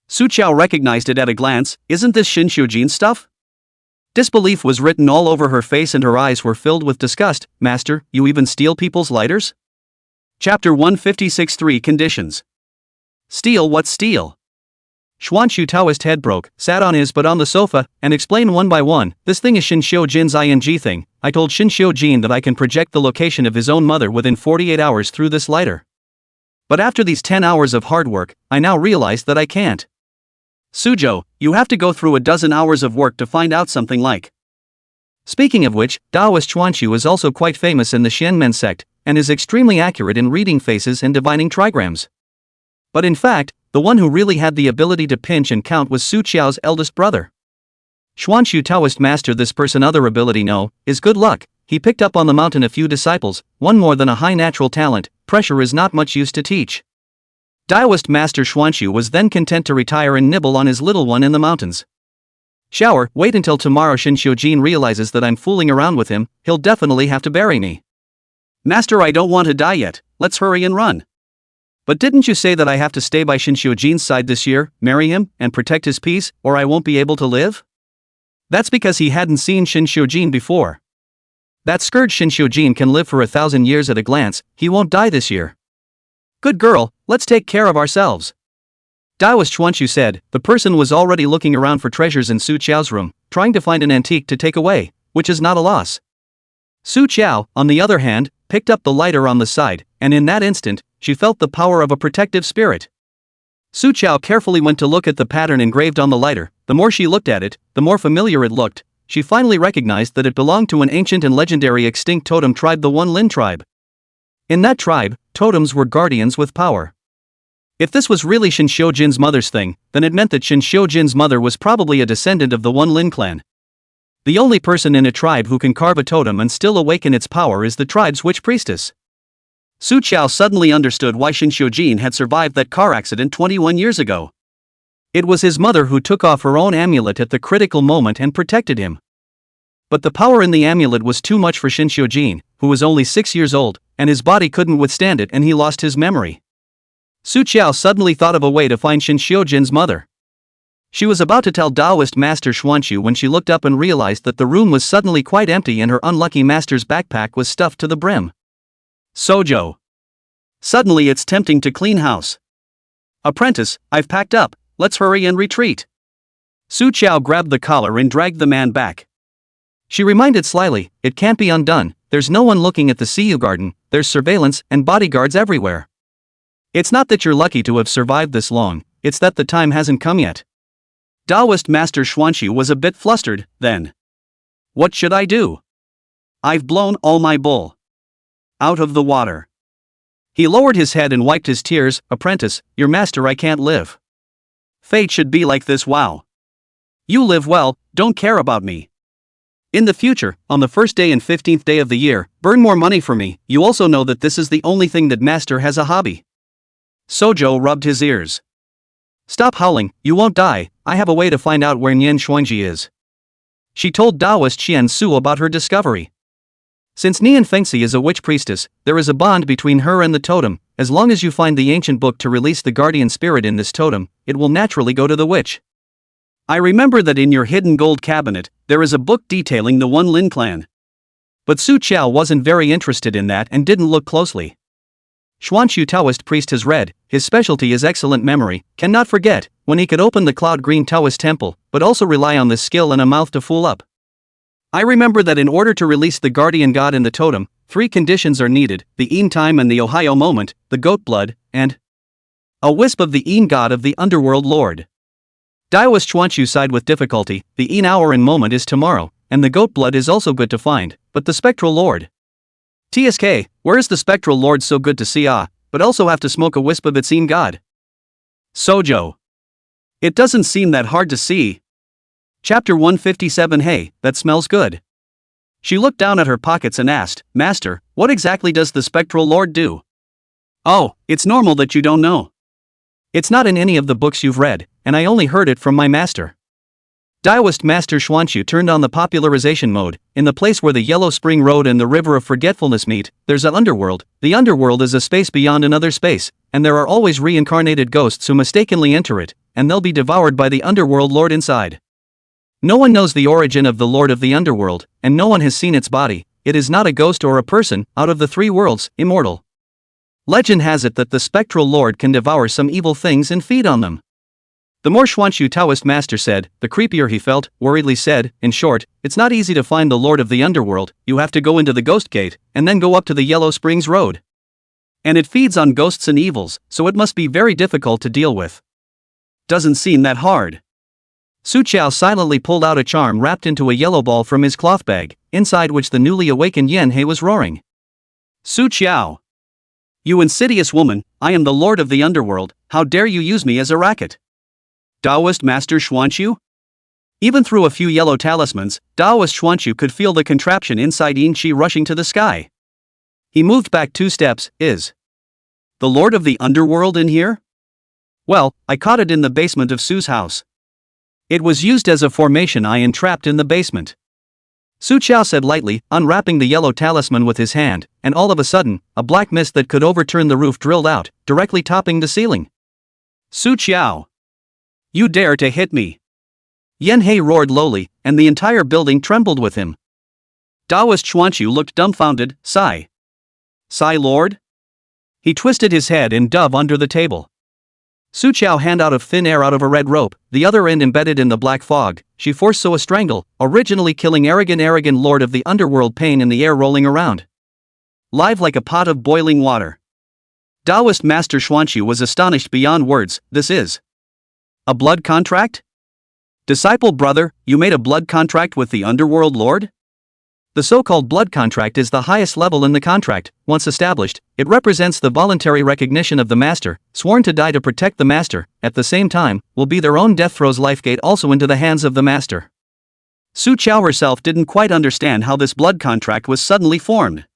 Su Chao recognized it at a glance. Isn't this Shinshojin stuff? Disbelief was written all over her face and her eyes were filled with disgust. Master, you even steal people's lighters? Chapter 156. 3 Conditions. Steal what steal? Xuanchu Taoist head broke, sat on his butt on the sofa, and explained one by one. This thing is Shinshojin's ing thing. I told Shinshojin that I can project the location of his own mother within 48 hours through this lighter. But after these 10 hours of hard work, I now realize that I can't. Suzhou, you have to go through a dozen hours of work to find out something like. Speaking of which, Taoist Xuanchu is also quite famous in the Xianmen sect, and is extremely accurate in reading faces and divining trigrams. But in fact, the one who really had the ability to pinch and count was Su Chao's eldest brother. Xuanchu Taoist Master. This person other ability no, is good luck. He picked up on the mountain a few disciples, one more than a high natural talent. Pressure is not much use to teach. Taoist Master Xuanchu was then content to retire and nibble on his little one in the mountains. Shower, wait until tomorrow. Shinshojin realizes that I'm fooling around with him, he'll definitely have to bury me. Master, I don't want to die yet, let's hurry and run. But didn't you say that I have to stay by Shinshojin's side this year, marry him, and protect his peace, or I won't be able to live? That's because he hadn't seen Shinshojin before. That scourge Shinshojin can live for 1,000 years at a glance, he won't die this year. Good girl, let's take care of ourselves. Daoist Chuanchu said. The person was already looking around for treasures in Su Qiao's room, trying to find an antique to take away, which is not a loss. Su Qiao, on the other hand, picked up the lighter on the side, and in that instant, she felt the power of a protective spirit. Su Qiao carefully went to look at the pattern engraved on the lighter. The more she looked at it, the more familiar it looked. She finally recognized that it belonged to an ancient and legendary extinct totem tribe, the One Lin tribe. In that tribe, totems were guardians with power. If this was really Shinshojin's mother's thing, then it meant that Shinshojin's mother was probably a descendant of the One Lin clan. The only person in a tribe who can carve a totem and still awaken its power is the tribe's witch priestess. Su Qiao suddenly understood why Shinshojin had survived that car accident 21 years ago. It was his mother who took off her own amulet at the critical moment and protected him. But the power in the amulet was too much for Shinshojin, who was only 6 years old, and his body couldn't withstand it and he lost his memory. Su Qiao suddenly thought of a way to find Shinshojin's mother. She was about to tell Taoist Master Xuanchu when she looked up and realized that the room was suddenly quite empty and her unlucky master's backpack was stuffed to the brim. Sojo. Suddenly it's tempting to clean house. Apprentice, I've packed up, let's hurry and retreat. Su Qiao grabbed the collar and dragged the man back. She reminded slyly, it can't be undone, there's no one looking at the Siyu garden, there's surveillance and bodyguards everywhere. It's not that you're lucky to have survived this long, it's that the time hasn't come yet. Taoist Master Xuanchu was a bit flustered, then. What should I do? I've blown all my bull out of the water. He lowered his head and wiped his tears. Apprentice, your master, I can't live. Fate should be like this. Wow. You live well, don't care about me. In the future, on the first day and 15th day of the year, burn more money for me. You also know that this is the only thing that master has a hobby. Sojo rubbed his ears. Stop howling, you won't die, I have a way to find out where Nian Shuangji is. She told Taoist Qian Su about her discovery. Since Nian Fengxi is a witch priestess, there is a bond between her and the totem. As long as you find the ancient book to release the guardian spirit in this totem, it will naturally go to the witch. I remember that in your hidden gold cabinet, there is a book detailing the One Lin clan. But Su Qiao wasn't very interested in that and didn't look closely. Xuanchu Taoist priest has read, his specialty is excellent memory, cannot forget, when he could open the cloud green Taoist temple, but also rely on this skill and a mouth to fool up. I remember that in order to release the guardian god in the totem, 3 conditions are needed, the Een time and the Ohio moment, the goat blood, and a wisp of the Een god of the underworld lord. Taoist Xuanchu sighed with difficulty, the Een hour and moment is tomorrow, and the goat blood is also good to find, but the spectral lord. TSK, where is the spectral lord? So good to see but also have to smoke a wisp of its Een god. Sojo. It doesn't seem that hard to see. Chapter 157. Hey, that smells good. She looked down at her pockets and asked, Master, what exactly does the spectral lord do? Oh, it's normal that you don't know. It's not in any of the books you've read, and I only heard it from my master. Taoist Master Xuanchu turned on the popularization mode. In the place where the Yellow Spring Road and the River of Forgetfulness meet, there's an underworld. The underworld is a space beyond another space, and there are always reincarnated ghosts who mistakenly enter it, and they'll be devoured by the underworld lord inside. No one knows the origin of the lord of the underworld, and no one has seen its body. It is not a ghost or a person, out of the 3 worlds, immortal. Legend has it that the spectral lord can devour some evil things and feed on them. The more Xuanchu Taoist master said, the creepier he felt, worriedly said, in short, it's not easy to find the lord of the underworld, you have to go into the ghost gate, and then go up to the Yellow Springs Road. And it feeds on ghosts and evils, so it must be very difficult to deal with. Doesn't seem that hard. Su Qiao silently pulled out a charm wrapped into a yellow ball from his cloth bag, inside which the newly awakened Yen He was roaring. Su Qiao! You insidious woman, I am the lord of the underworld, how dare you use me as a racket? Taoist Master Xuanchu? Even through a few yellow talismans, Taoist Xuanchu could feel the contraption inside Yin Qi rushing to the sky. He moved back 2 steps, is the lord of the underworld in here? Well, I caught it in the basement of Su's house. It was used as a formation eye entrapped in the basement. Su Qiao said lightly, unwrapping the yellow talisman with his hand, and all of a sudden, a black mist that could overturn the roof drilled out, directly topping the ceiling. Su Qiao! You dare to hit me! Yen He roared lowly, and the entire building trembled with him. Taoist Xuanchu looked dumbfounded. Sigh. Sigh, lord? He twisted his head and dove under the table. Su Chao hand out of thin air out of a red rope, the other end embedded in the black fog. She forced so a strangle, originally killing arrogant lord of the underworld pain in the air rolling around. Live like a pot of boiling water. Taoist Master Xuanchu was astonished beyond words. This is a blood contract? Disciple brother, you made a blood contract with the underworld lord? The so-called blood contract is the highest level in the contract. Once established, it represents the voluntary recognition of the master, sworn to die to protect the master, at the same time, will be their own death throws life gate also into the hands of the master. Su Chao herself didn't quite understand how this blood contract was suddenly formed.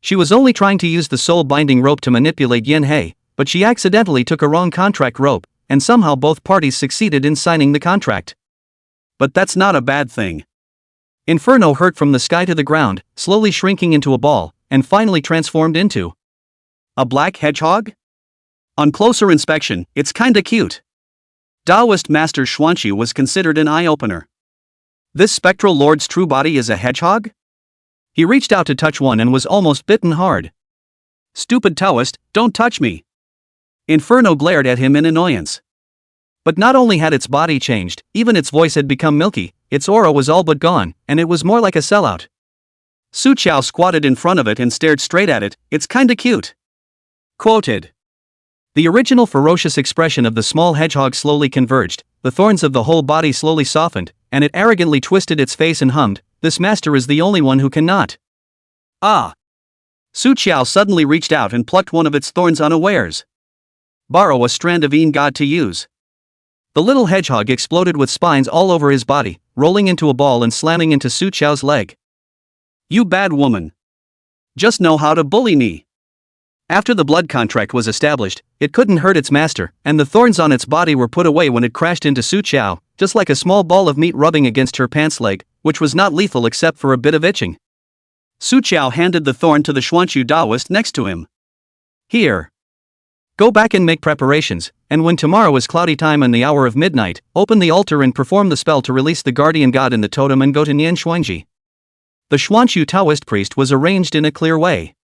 She was only trying to use the soul binding rope to manipulate Yen He, but she accidentally took a wrong contract rope, and somehow both parties succeeded in signing the contract. But that's not a bad thing. Inferno hurt from the sky to the ground, slowly shrinking into a ball, and finally transformed into a black hedgehog? On closer inspection, it's kinda cute. Taoist Master Xuanchu was considered an eye-opener. This spectral lord's true body is a hedgehog? He reached out to touch one and was almost bitten hard. Stupid Taoist, don't touch me! Inferno glared at him in annoyance. But not only had its body changed, even its voice had become milky, its aura was all but gone, and it was more like a sellout. Su Chao squatted in front of it and stared straight at it. It's kinda cute. Quoted. The original ferocious expression of the small hedgehog slowly converged, the thorns of the whole body slowly softened, and it arrogantly twisted its face and hummed, "This master is the only one who cannot." Ah! Su Chao suddenly reached out and plucked one of its thorns unawares. Borrow a strand of Yin God to use. The little hedgehog exploded with spines all over his body, rolling into a ball and slamming into Su Chao's leg. You bad woman. Just know how to bully me. After the blood contract was established, it couldn't hurt its master, and the thorns on its body were put away when it crashed into Su Chao, just like a small ball of meat rubbing against her pants leg, which was not lethal except for a bit of itching. Su Chao handed the thorn to the Xuanchu Taoist next to him. Here. Go back and make preparations, and when tomorrow is cloudy time and the hour of midnight, open the altar and perform the spell to release the guardian god in the totem and go to Nian Xuanji. The Xuanchu Taoist priest was arranged in a clear way.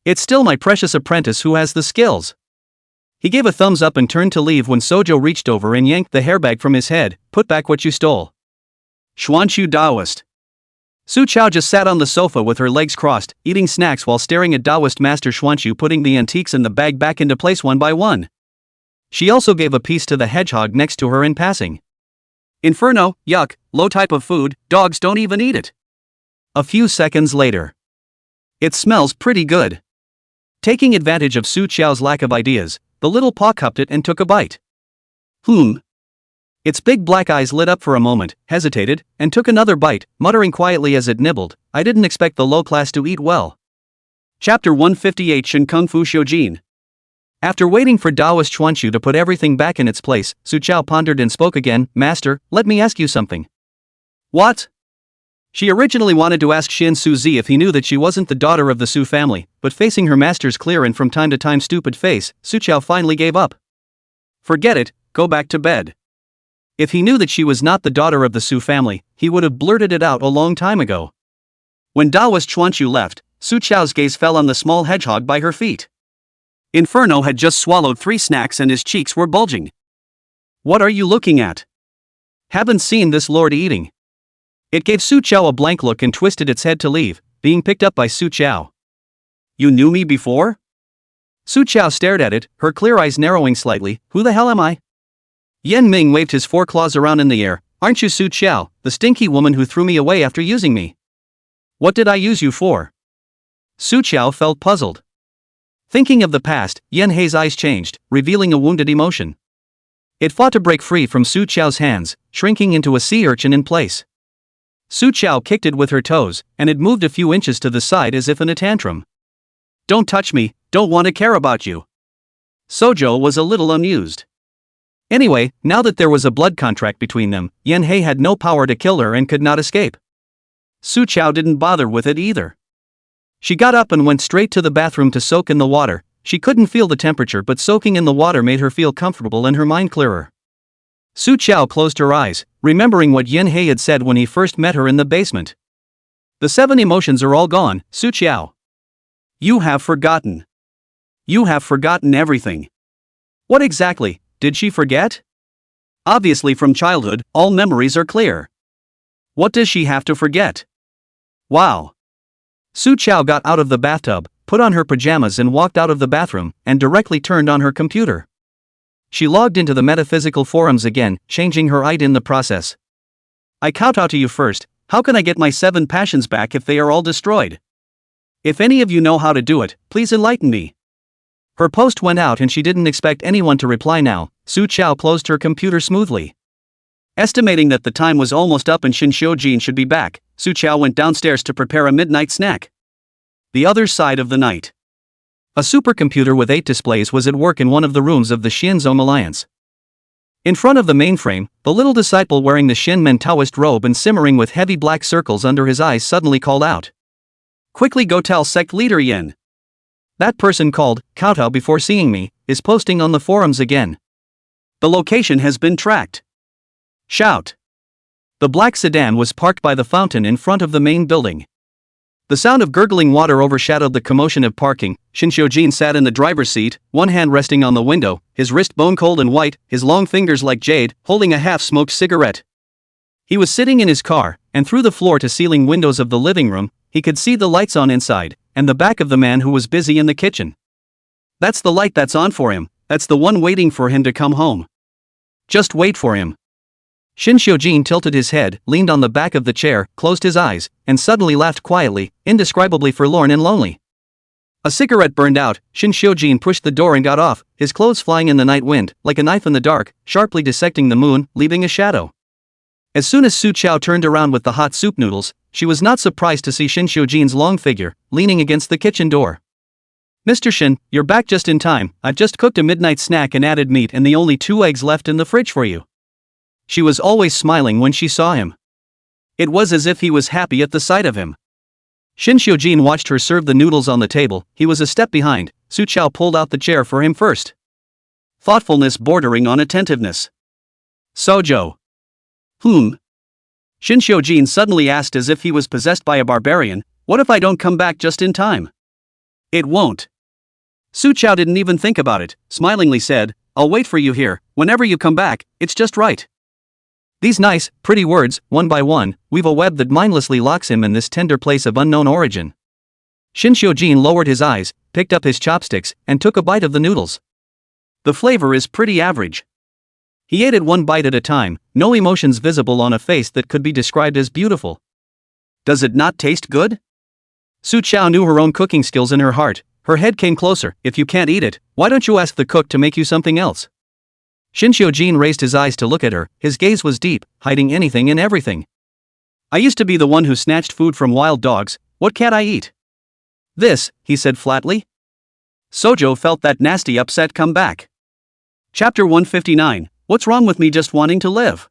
It's still my precious apprentice who has the skills. He gave a thumbs up and turned to leave when Sojo reached over and yanked the hairbag from his head. Put back what you stole. Xuanchu Taoist. Su Chao just sat on the sofa with her legs crossed, eating snacks while staring at Taoist Master Xuanchu putting the antiques in the bag back into place one by one. She also gave a piece to the hedgehog next to her in passing. Inferno, yuck, low type of food, dogs don't even eat it. A few seconds later. It smells pretty good. Taking advantage of Su Chao's lack of ideas, the little paw cupped it and took a bite. Its big black eyes lit up for a moment, hesitated, and took another bite, muttering quietly as it nibbled, I didn't expect the low class to eat well. Chapter 158 Shin Kung Fu Shoujin. After waiting for Taoist Xuanchu to put everything back in its place, Su Chao pondered and spoke again, Master, let me ask you something. What? She originally wanted to ask Shin Suzi if he knew that she wasn't the daughter of the Su family, but facing her master's clear and from time to time stupid face, Su Chao finally gave up. Forget it, go back to bed. If he knew that she was not the daughter of the Su family, he would have blurted it out a long time ago. When Taoist Xuanchu left, Su Chao's gaze fell on the small hedgehog by her feet. Inferno had just swallowed 3 snacks and his cheeks were bulging. What are you looking at? Haven't seen this lord eating. It gave Su Chao a blank look and twisted its head to leave, being picked up by Su Chao. You knew me before? Su Chao stared at it, her clear eyes narrowing slightly. Who the hell am I? Yen Ming waved his 4 claws around in the air. Aren't you Su Chao, the stinky woman who threw me away after using me? What did I use you for? Su Chao felt puzzled. Thinking of the past, Yen Hei's eyes changed, revealing a wounded emotion. It fought to break free from Su Chao's hands, shrinking into a sea urchin in place. Su Chao kicked it with her toes, and it moved a few inches to the side as if in a tantrum. Don't touch me, don't want to care about you. Sojo was a little amused. Anyway, now that there was a blood contract between them, Yen Hei had no power to kill her and could not escape. Su Chao didn't bother with it either. She got up and went straight to the bathroom to soak in the water. She couldn't feel the temperature, but soaking in the water made her feel comfortable and her mind clearer. Su Chao closed her eyes, remembering what Yen Hei had said when he first met her in the basement. The 7 emotions are all gone, Su Qiao. You have forgotten. You have forgotten everything. What exactly did she forget? Obviously from childhood, all memories are clear. What does she have to forget? Wow. Su Qiao got out of the bathtub, put on her pajamas and walked out of the bathroom, and directly turned on her computer. She logged into the metaphysical forums again, changing her ID in the process. I kowtow to you first. How can I get my 7 passions back if they are all destroyed? If any of you know how to do it, please enlighten me. Her post went out and she didn't expect anyone to reply now. Su Qiao closed her computer smoothly. Estimating that the time was almost up and Shin Xiujin should be back, Su Qiao went downstairs to prepare a midnight snack. The other side of the night. A supercomputer with 8 displays was at work in one of the rooms of the Shinzom Alliance. In front of the mainframe, the little disciple wearing the Shinmen Taoist robe and simmering with heavy black circles under his eyes suddenly called out. Quickly go tell sect leader Yin. That person called, kowtow before seeing me, is posting on the forums again. The location has been tracked. Shout. The black sedan was parked by the fountain in front of the main building. The sound of gurgling water overshadowed the commotion of parking. Shin Xiujin sat in the driver's seat, one hand resting on the window, his wrist bone cold and white, his long fingers like jade, holding a half-smoked cigarette. He was sitting in his car, and through the floor-to-ceiling windows of the living room, he could see the lights on inside, and the back of the man who was busy in the kitchen. That's the light that's on for him, that's the one waiting for him to come home. Just wait for him. Shin Xiujin tilted his head, leaned on the back of the chair, closed his eyes, and suddenly laughed quietly, indescribably forlorn and lonely. A cigarette burned out. Shin Xiujin pushed the door and got off, his clothes flying in the night wind, like a knife in the dark, sharply dissecting the moon, leaving a shadow. As soon as Su Qiao turned around with the hot soup noodles, she was not surprised to see Shin Xiujin's long figure, leaning against the kitchen door. Mr. Shin, you're back just in time. I've just cooked a midnight snack and added meat and the only 2 eggs left in the fridge for you. She was always smiling when she saw him. It was as if he was happy at the sight of him. Shin Xiujin watched her serve the noodles on the table. He was a step behind. Su Qiao pulled out the chair for him first. Thoughtfulness bordering on attentiveness. Sojo. Shin Xiujin suddenly asked as if he was possessed by a barbarian, what if I don't come back just in time? It won't. Su Qiao didn't even think about it, smilingly said, I'll wait for you here, whenever you come back, it's just right. These nice, pretty words, one by one, weave a web that mindlessly locks him in this tender place of unknown origin. Shin Xiujin lowered his eyes, picked up his chopsticks, and took a bite of the noodles. The flavor is pretty average. He ate it one bite at a time, no emotions visible on a face that could be described as beautiful. Does it not taste good? Su Qiao knew her own cooking skills in her heart. Her head came closer. If you can't eat it, why don't you ask the cook to make you something else? Shin Xiujin raised his eyes to look at her, his gaze was deep, hiding anything and everything. I used to be the one who snatched food from wild dogs, what can't I eat? This, he said flatly. Sojo felt that nasty upset come back. Chapter 159, What's wrong with me just wanting to live?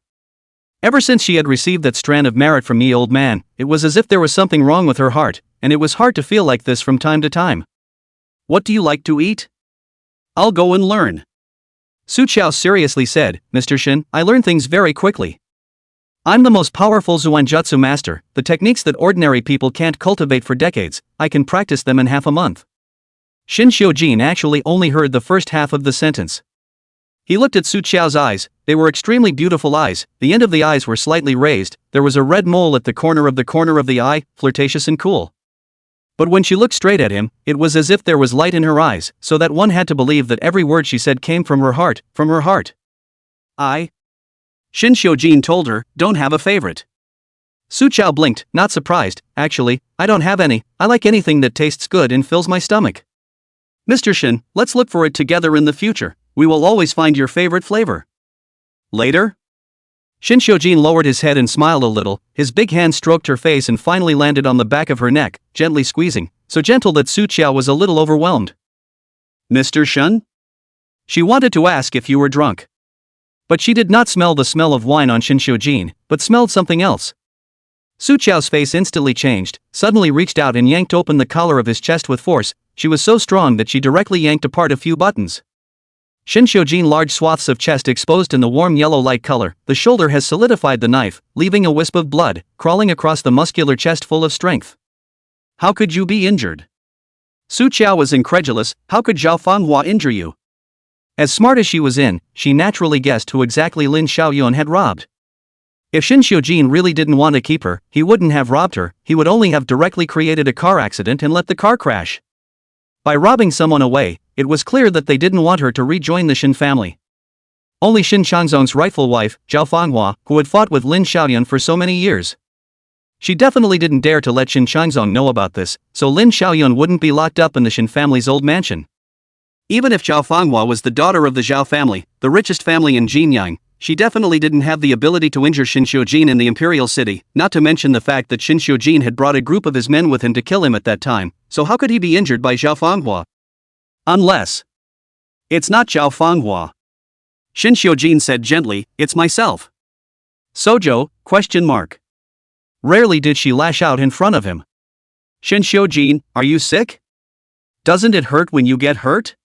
Ever since she had received that strand of merit from me old man, it was as if there was something wrong with her heart, and it was hard to feel like this from time to time. What do you like to eat? I'll go and learn. Su Qiao seriously said, Mr. Shin, I learn things very quickly. I'm the most powerful Zuanjutsu master, the techniques that ordinary people can't cultivate for decades, I can practice them in half a month. Shin Xiujin actually only heard the first half of the sentence. He looked at Su Qiao's eyes, they were extremely beautiful eyes, the end of the eyes were slightly raised, there was a red mole at the corner of the eye, flirtatious and cool. But when she looked straight at him, it was as if there was light in her eyes, so that one had to believe that every word she said came from her heart, I. Shin Xiujin told her, don't have a favorite. Su Qiao blinked, not surprised, actually, I don't have any, I like anything that tastes good and fills my stomach. Mr. Shin, let's look for it together in the future, we will always find your favorite flavor. Later? Shin Xiujin lowered his head and smiled a little, his big hand stroked her face and finally landed on the back of her neck, gently squeezing, so gentle that Su Qiao was a little overwhelmed. Mr. Shin? She wanted to ask if you were drunk. But she did not smell the smell of wine on Shin Xiujin, but smelled something else. Su Qiao's face instantly changed, suddenly reached out and yanked open the collar of his chest with force, she was so strong that she directly yanked apart a few buttons. Shin Xiujin, large swaths of chest exposed in the warm yellow light color, the shoulder has solidified the knife, leaving a wisp of blood, crawling across the muscular chest full of strength. How could you be injured? Su Qiao was incredulous. How could Zhao Fanghua injure you? As smart as she was she naturally guessed who exactly Lin Xiaoyuan had robbed. If Shin Xiujin really didn't want to keep her, he wouldn't have robbed her, he would only have directly created a car accident and let the car crash. By robbing someone away, it was clear that they didn't want her to rejoin the Shin family. Only Shin Changzong's rightful wife, Zhao Fanghua, who had fought with Lin Xiaoyuan for so many years. She definitely didn't dare to let Shin Changzong know about this, so Lin Xiaoyuan wouldn't be locked up in the Shin family's old mansion. Even if Zhao Fanghua was the daughter of the Zhao family, the richest family in Jinyang, she definitely didn't have the ability to injure Shin Xiujin in the imperial city, not to mention the fact that Shin Xiujin had brought a group of his men with him to kill him at that time, so how could he be injured by Zhao Fanghua? Unless it's not Zhao Fanghua. Shin Xiujin said gently, it's myself. Sojo? Rarely did she lash out in front of him. Shin Xiujin, are you sick? Doesn't it hurt when you get hurt?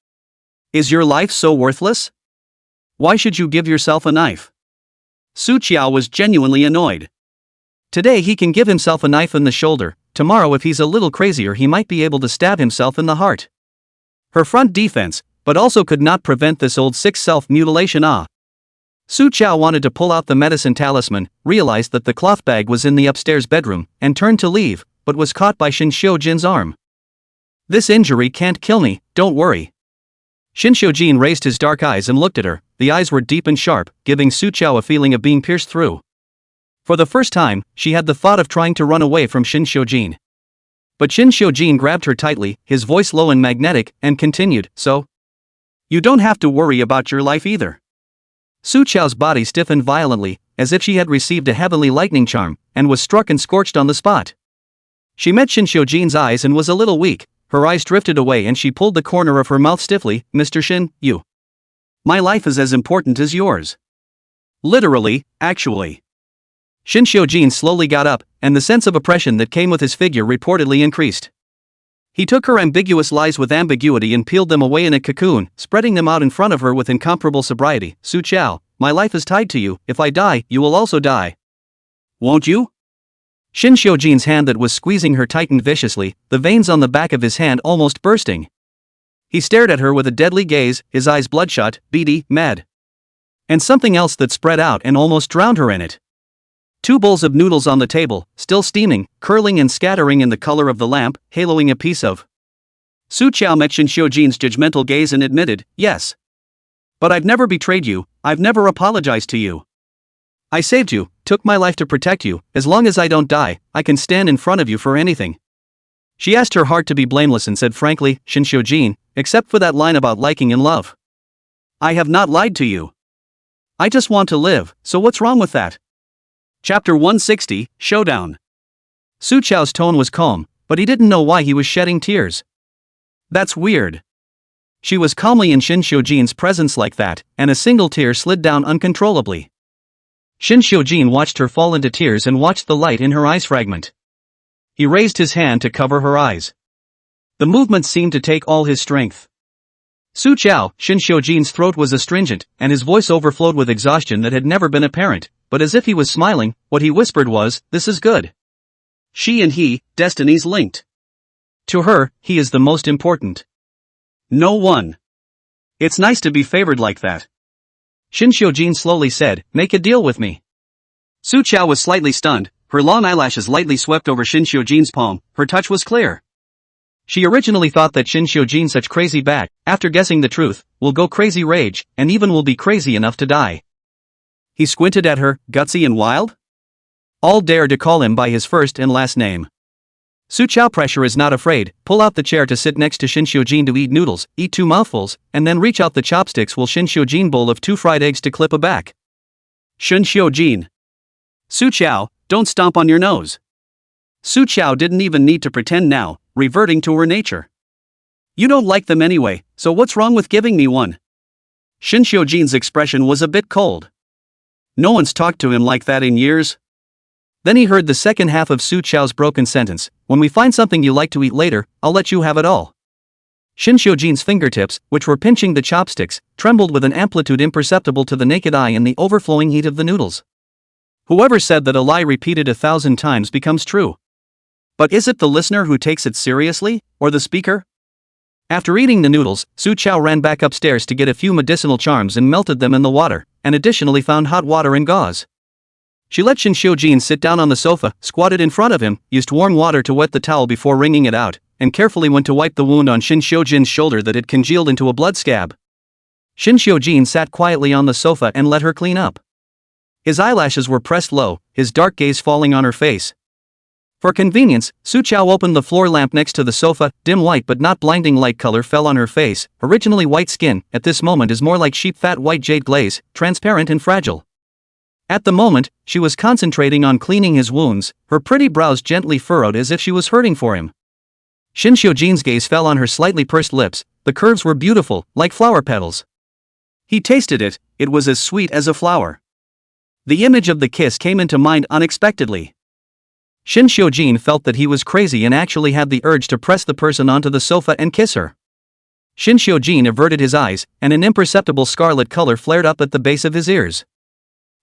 Is your life so worthless? Why should you give yourself a knife? Su Qiao was genuinely annoyed. Today he can give himself a knife in the shoulder, tomorrow if he's a little crazier he might be able to stab himself in the heart. Her front defense, but also could not prevent this old sick self-mutilation. Su Qiao wanted to pull out the medicine talisman, realized that the cloth bag was in the upstairs bedroom, and turned to leave, but was caught by Shin Xiujin's arm. This injury can't kill me, don't worry. Shin Xiujin raised his dark eyes and looked at her. The eyes were deep and sharp, giving Su Qiao a feeling of being pierced through. For the first time, she had the thought of trying to run away from Shin Xiujin. But Shin Xiujin grabbed her tightly, his voice low and magnetic, and continued, so? You don't have to worry about your life either. Su Qiao's body stiffened violently, as if she had received a heavenly lightning charm, and was struck and scorched on the spot. She met Shin Xiujin's eyes and was a little weak. Her eyes drifted away and she pulled the corner of her mouth stiffly. Mr. Shin, you. My life is as important as yours. Literally, actually. Shin Xiujin slowly got up, and the sense of oppression that came with his figure reportedly increased. He took her ambiguous lies with ambiguity and peeled them away in a cocoon, spreading them out in front of her with incomparable sobriety. Su Qiao, my life is tied to you. If I die, you will also die. Won't you? Shin Xiujin's hand that was squeezing her tightened viciously, the veins on the back of his hand almost bursting. He stared at her with a deadly gaze, his eyes bloodshot, beady, mad. And something else that spread out and almost drowned her in it. 2 bowls of noodles on the table, still steaming, curling and scattering in the color of the lamp, haloing a piece of. Su Qiao met Shin Xiujin's judgmental gaze and admitted, yes. But I've never betrayed you, I've never apologized to you. I saved you, took my life to protect you. As long as I don't die, I can stand in front of you for anything. She asked her heart to be blameless and said frankly, Shin Xiujin, except for that line about liking and love. I have not lied to you. I just want to live, so what's wrong with that? Chapter 160, Showdown. Su Qiao's tone was calm, but he didn't know why he was shedding tears. That's weird. She was calmly in Shin Xiujin's presence like that, and a single tear slid down uncontrollably. Shin Xiujin watched her fall into tears and watched the light in her eyes fragment. He raised his hand to cover her eyes. The movement seemed to take all his strength. Su Qiao, Shin Xiujin's throat was astringent, and his voice overflowed with exhaustion that had never been apparent, but as if he was smiling, what he whispered was, this is good. She and he, destinies linked. To her, he is the most important. No one. It's nice to be favored like that. Shin Xiujin slowly said, make a deal with me. Su Qiao was slightly stunned, her long eyelashes lightly swept over Shin Xiujin's palm, her touch was clear. She originally thought that Shin Xiujin such crazy bat, after guessing the truth, will go crazy rage, and even will be crazy enough to die. He squinted at her, gutsy and wild? All dare to call him by his first and last name. Su Qiao pressure is not afraid, pull out the chair to sit next to Shin Xiujin to eat noodles, eat 2 mouthfuls, and then reach out the chopsticks while Shin Xiujin bowl of 2 fried eggs to clip a back. Shin Xiujin. Su Qiao, don't stomp on your nose. Su Qiao didn't even need to pretend now, reverting to her nature. You don't like them anyway, so what's wrong with giving me one? Shin Xiujin's expression was a bit cold. No one's talked to him like that in years. Then he heard the second half of Su Qiao's broken sentence, when we find something you like to eat later, I'll let you have it all. Shin Xiujin's fingertips, which were pinching the chopsticks, trembled with an amplitude imperceptible to the naked eye in the overflowing heat of the noodles. Whoever said that a lie repeated 1,000 times becomes true? But is it the listener who takes it seriously, or the speaker? After eating the noodles, Su Chao ran back upstairs to get a few medicinal charms and melted them in the water, and additionally found hot water and gauze. She let Shin Xiujin sit down on the sofa, squatted in front of him, used warm water to wet the towel before wringing it out, and carefully went to wipe the wound on Shin Xiujin's shoulder that had congealed into a blood scab. Shin Xiujin sat quietly on the sofa and let her clean up. His eyelashes were pressed low, his dark gaze falling on her face. For convenience, Su Chao opened the floor lamp next to the sofa. Dim white but not blinding light color fell on her face. Originally white skin, at this moment is more like sheep fat white jade glaze, transparent and fragile. At the moment, she was concentrating on cleaning his wounds, her pretty brows gently furrowed as if she was hurting for him. Shin Xiujin's gaze fell on her slightly pursed lips. The curves were beautiful, like flower petals. He tasted it, it was as sweet as a flower. The image of the kiss came into mind unexpectedly. Shin Xiujin felt that he was crazy and actually had the urge to press the person onto the sofa and kiss her. Shin Xiujin averted his eyes, and an imperceptible scarlet color flared up at the base of his ears.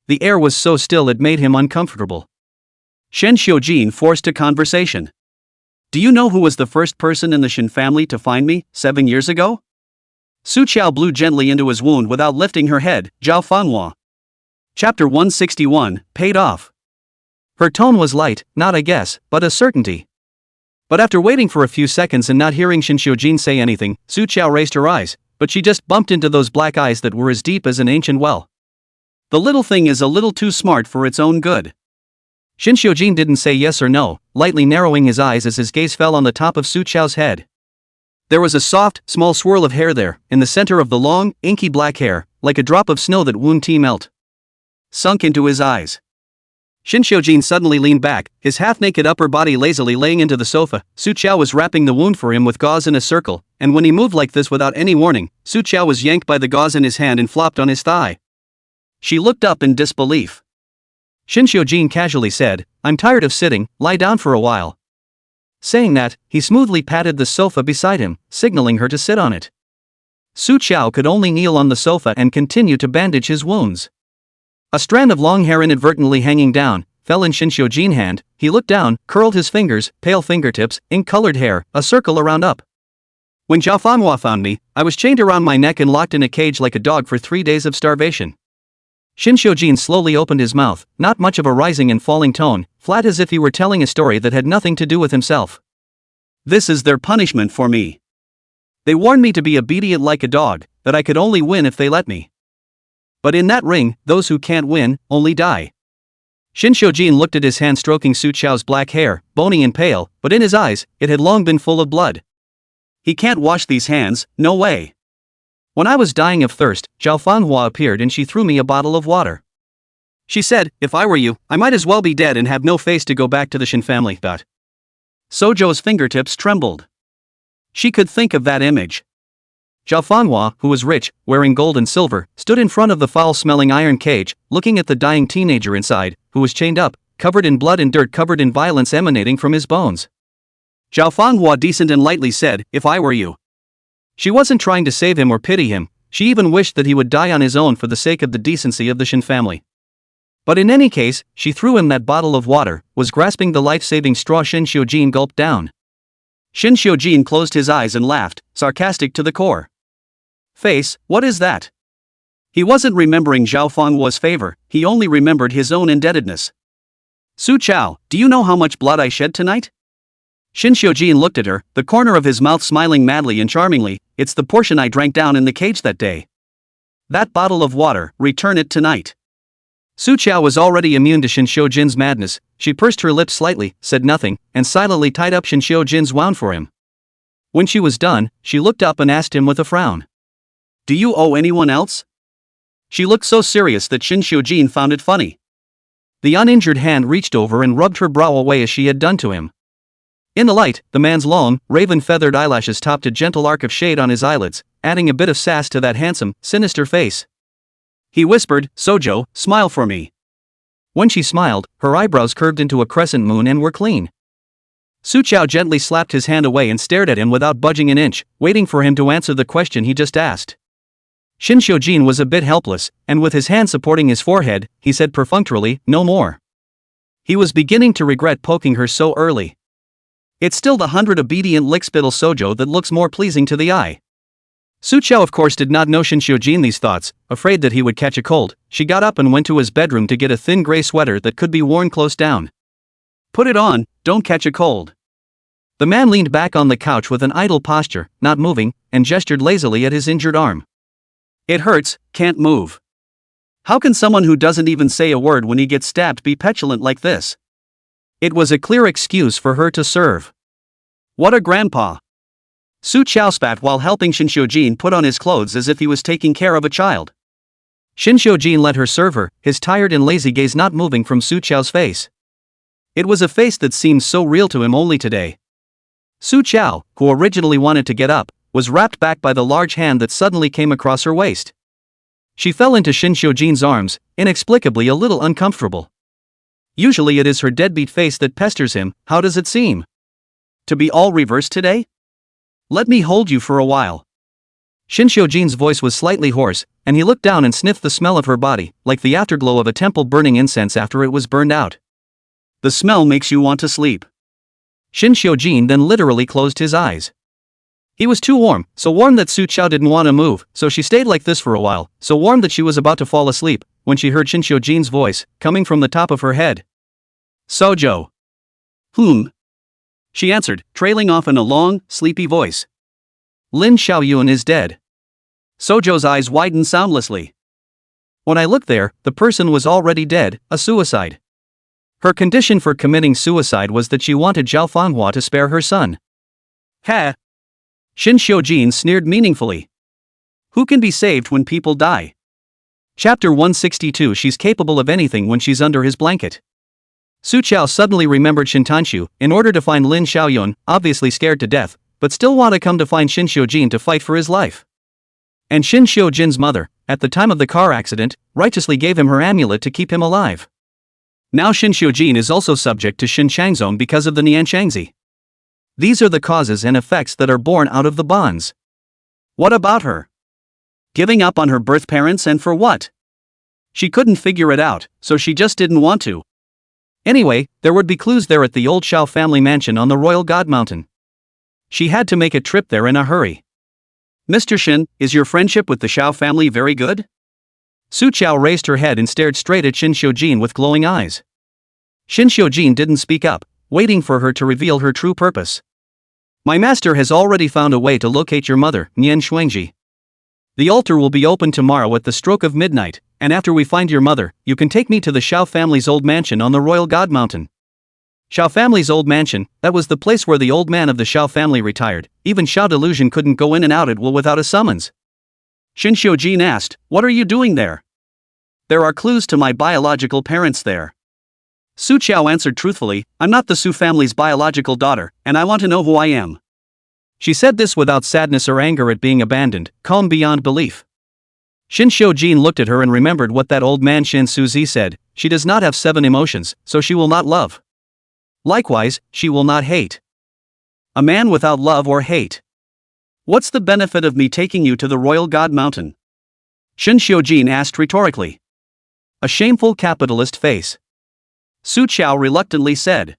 The air was so still it made him uncomfortable. Shin Xiujin forced a conversation. Do you know who was the first person in the Shin family to find me, 7 years ago? Su Chao blew gently into his wound without lifting her head. Zhao Fanhua. Chapter 161, Paid Off. Her tone was light, not a guess, but a certainty. But after waiting for a few seconds and not hearing Shin Xiujin say anything, Su Chao raised her eyes, but she just bumped into those black eyes that were as deep as an ancient well. The little thing is a little too smart for its own good. Shin Xiujin didn't say yes or no, lightly narrowing his eyes as his gaze fell on the top of Su Chao's head. There was a soft, small swirl of hair there, in the center of the long, inky black hair, like a drop of snow that won't melt. Sunk into his eyes. Shin Xiujin suddenly leaned back, his half-naked upper body lazily laying into the sofa. Su Chao was wrapping the wound for him with gauze in a circle, and when he moved like this without any warning, Su Chao was yanked by the gauze in his hand and flopped on his thigh. She looked up in disbelief. Shin Xiujin casually said, I'm tired of sitting, lie down for a while. Saying that, he smoothly patted the sofa beside him, signaling her to sit on it. Su Chao could only kneel on the sofa and continue to bandage his wounds. A strand of long hair inadvertently hanging down, fell in Shin Xiujin's hand. He looked down, curled his fingers, pale fingertips, ink-colored hair, a circle around up. When Zhao Fanhua found me, I was chained around my neck and locked in a cage like a dog for 3 days of starvation. Shin Xiujin slowly opened his mouth, not much of a rising and falling tone, flat as if he were telling a story that had nothing to do with himself. This is their punishment for me. They warned me to be obedient like a dog, that I could only win if they let me. But in that ring, those who can't win, only die. Shin Xiujin looked at his hand stroking Su Chao's black hair, bony and pale, but in his eyes, it had long been full of blood. He can't wash these hands, no way. When I was dying of thirst, Zhao Fanhua appeared and she threw me a bottle of water. She said, if I were you, I might as well be dead and have no face to go back to the Shin family. Sojo's fingertips trembled. She could think of that image. Zhao Fanhua, who was rich, wearing gold and silver, stood in front of the foul-smelling iron cage, looking at the dying teenager inside, who was chained up, covered in blood and dirt, covered in violence emanating from his bones. Zhao Fanhua decent and lightly said, if I were you. She wasn't trying to save him or pity him, she even wished that he would die on his own for the sake of the decency of the Shin family. But in any case, she threw him that bottle of water, was grasping the life-saving straw. Shin Xiujin gulped down. Shin Xiujin closed his eyes and laughed, sarcastic to the core. Face, what is that? He wasn't remembering Zhao Fanghua's favor, he only remembered his own indebtedness. Su Chao, do you know how much blood I shed tonight? Shin Xiujin looked at her, the corner of his mouth smiling madly and charmingly. It's the portion I drank down in the cage that day. That bottle of water, return it tonight. Su Chao was already immune to Shin Xiujin's madness. She pursed her lips slightly, said nothing, and silently tied up Shin Xiujin's wound for him. When she was done, she looked up and asked him with a frown. Do you owe anyone else? She looked so serious that Shin Xiujin found it funny. The uninjured hand reached over and rubbed her brow away as she had done to him. In the light, the man's long, raven-feathered eyelashes topped a gentle arc of shade on his eyelids, adding a bit of sass to that handsome, sinister face. He whispered, Sojo, smile for me. When she smiled, her eyebrows curved into a crescent moon and were clean. Su Chao gently slapped his hand away and stared at him without budging an inch, waiting for him to answer the question he just asked. Shin Xiujin was a bit helpless, and with his hand supporting his forehead, he said perfunctorily, "No more." He was beginning to regret poking her so early. It's still the 100 lickspittle sojo that looks more pleasing to the eye. Su Chao of course did not know Shin Xiujin these thoughts. Afraid that he would catch a cold, she got up and went to his bedroom to get a thin gray sweater that could be worn close down. "Put it on, don't catch a cold." The man leaned back on the couch with an idle posture, not moving, and gestured lazily at his injured arm. "It hurts, can't move." How can someone who doesn't even say a word when he gets stabbed be petulant like this? It was a clear excuse for her to serve. What a grandpa. Su Chao spat while helping Shin Xiujin put on his clothes as if he was taking care of a child. Shin Xiujin let her serve her, his tired and lazy gaze not moving from Su Chao's face. It was a face that seemed so real to him only today. Su Chao, who originally wanted to get up, was wrapped back by the large hand that suddenly came across her waist. She fell into Shin Xiujin's arms, inexplicably a little uncomfortable. Usually it is her deadbeat face that pesters him. How does it seem to be all reversed today? "Let me hold you for a while." Shin Xiujin's voice was slightly hoarse, and he looked down and sniffed the smell of her body, like the afterglow of a temple burning incense after it was burned out. "The smell makes you want to sleep." Shin Xiujin then literally closed his eyes. He was too warm, so warm that Su Chao didn't want to move, so she stayed like this for a while, so warm that she was about to fall asleep, when she heard Shin Xiujin's voice, coming from the top of her head. "Sojo." She answered, trailing off in a long, sleepy voice. "Lin Xiaoyun is dead." Sojo's eyes widened soundlessly. "When I looked there, the person was already dead, a suicide." Her condition for committing suicide was that she wanted Zhao Fanghua to spare her son. "Ha!" Shin Xiujin sneered meaningfully. "Who can be saved when people die?" Chapter 162. She's capable of anything when she's under his blanket. Su Chao suddenly remembered Shin Tanshu, in order to find Lin Xiaoyun, obviously scared to death, but still want to come to find Shin Xiujin to fight for his life. And Shin Xiujin's mother, at the time of the car accident, righteously gave him her amulet to keep him alive. Now Shin Xiujin is also subject to Shin Changzong because of the Nianshangzi. These are the causes and effects that are born out of the bonds. What about her? Giving up on her birth parents, and for what? She couldn't figure it out, so she just didn't want to. Anyway, there would be clues there at the old Shao family mansion on the Royal God Mountain. She had to make a trip there in a hurry. "Mr. Shin, is your friendship with the Shao family very good?" Su Chao raised her head and stared straight at Shin Xiujin with glowing eyes. Shin Xiujin didn't speak up, waiting for her to reveal her true purpose. "My master has already found a way to locate your mother, Nian Shuangji. The altar will be open tomorrow at the stroke of midnight, and after we find your mother, you can take me to the Shao family's old mansion on the Royal God Mountain." Shao family's old mansion, that was the place where the old man of the Shao family retired. Even Shao Delusion couldn't go in and out it will without a summons. Shin Xiujin asked, "What are you doing there?" "There are clues to my biological parents there." Su Chao answered truthfully, "I'm not the Su family's biological daughter, and I want to know who I am." She said this without sadness or anger at being abandoned, calm beyond belief. Shin Xiujin looked at her and remembered what that old man Shin Suzi said: she does not have 7 emotions, so she will not love. Likewise, she will not hate. A man without love or hate. What's the benefit of me taking you to the Royal God Mountain? Shin Xiujin asked rhetorically. A shameful capitalist face. Su Chao reluctantly said.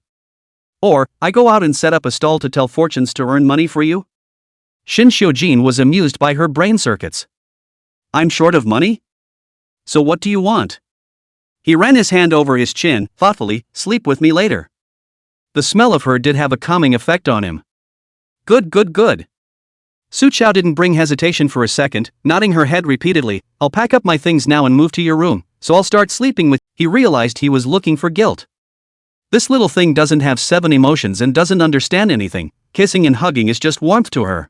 Or, I go out and set up a stall to tell fortunes to earn money for you? Shin Xiujin was amused by her brain circuits. I'm short of money? So what do you want? He ran his hand over his chin, thoughtfully, sleep with me later. The smell of her did have a calming effect on him. Good. Su Chao didn't bring hesitation for a second, nodding her head repeatedly. I'll pack up my things now and move to your room, so I'll start sleeping with. He realized he was looking for guilt. This little thing doesn't have 7 emotions and doesn't understand anything. Kissing and hugging is just warmth to her.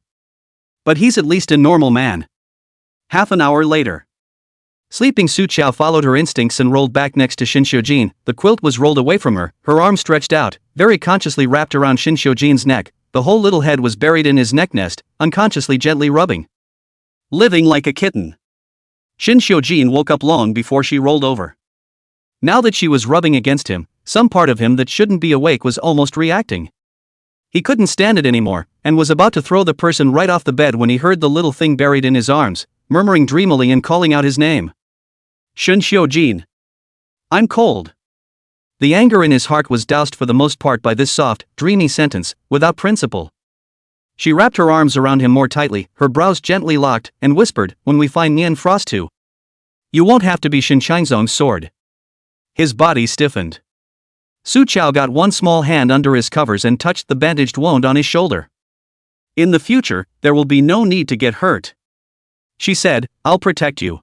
But he's at least a normal man. Half an hour later. Sleeping Su Chao followed her instincts and rolled back next to Shin Xiujin. The quilt was rolled away from her, her arm stretched out, very consciously wrapped around Shin Xiujin's neck. The whole little head was buried in his neck nest, unconsciously gently rubbing. Living like a kitten. Shin Xiujin woke up long before she rolled over. Now that she was rubbing against him, some part of him that shouldn't be awake was almost reacting. He couldn't stand it anymore, and was about to throw the person right off the bed when he heard the little thing buried in his arms, murmuring dreamily and calling out his name. Shun Xiujin. I'm cold. The anger in his heart was doused for the most part by this soft, dreamy sentence, without principle. She wrapped her arms around him more tightly, her brows gently locked, and whispered, when we find Nian Frost too. You won't have to be Shin Shinzong's sword. His body stiffened. Su Chao got one small hand under his covers and touched the bandaged wound on his shoulder. In the future, there will be no need to get hurt. She said, I'll protect you.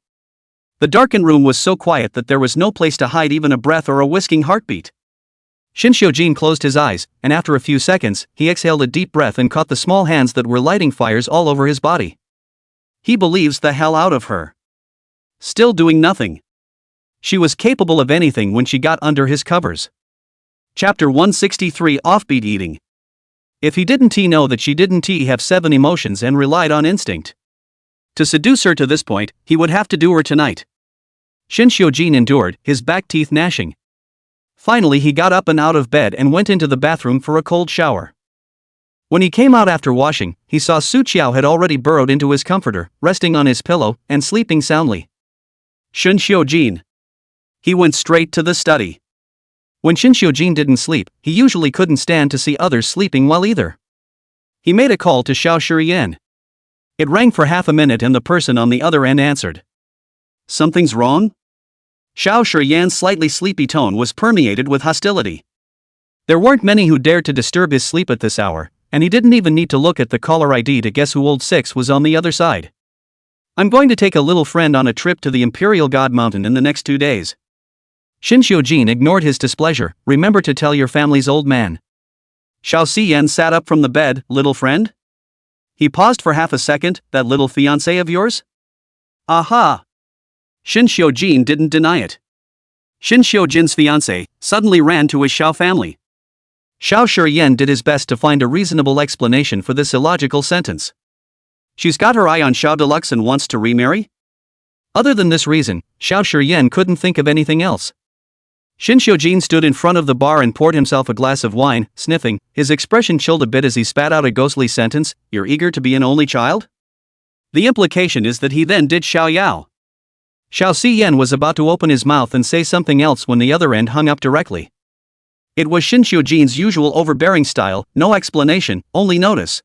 The darkened room was so quiet that there was no place to hide even a breath or a whisking heartbeat. Shin Xiujin closed his eyes, and after a few seconds, he exhaled a deep breath and caught the small hands that were lighting fires all over his body. He believes the hell out of her. Still doing nothing. She was capable of anything when she got under his covers. Chapter 163 Offbeat Eating. If he didn't know that she didn't have 7 emotions and relied on instinct. To seduce her to this point, he would have to do her tonight. Shin Xiujin endured, his back teeth gnashing. Finally he got up and out of bed and went into the bathroom for a cold shower. When he came out after washing, he saw Su Qiao had already burrowed into his comforter, resting on his pillow, and sleeping soundly. Shin Xiujin. He went straight to the study. When Shin Xiujin didn't sleep, he usually couldn't stand to see others sleeping well either. He made a call to Xiao Shiyan. It rang for half a minute and the person on the other end answered. Something's wrong? Xiao Shiyan's slightly sleepy tone was permeated with hostility. There weren't many who dared to disturb his sleep at this hour, and he didn't even need to look at the caller ID to guess who old Six was on the other side. I'm going to take a little friend on a trip to the Imperial God Mountain in the next 2 days. Shin Xiujin ignored his displeasure. Remember to tell your family's old man. Xiao Xiyan sat up from the bed. Little friend? He paused for half a second. That little fiancé of yours? Aha! Shin Xiujin didn't deny it. Shin Xiujin's fiancé suddenly ran to his Xiao family. Xiao Shiyan did his best to find a reasonable explanation for this illogical sentence. She's got her eye on Xiao Deluxe and wants to remarry? Other than this reason, Xiao Shiyan couldn't think of anything else. Shin Xiujin stood in front of the bar and poured himself a glass of wine, sniffing. His expression chilled a bit as he spat out a ghostly sentence. You're eager to be an only child? The implication is that he then did Xiao Yao. Xiao Xiyan was about to open his mouth and say something else when the other end hung up directly. It was Shin Xiujin's usual overbearing style, no explanation, only notice.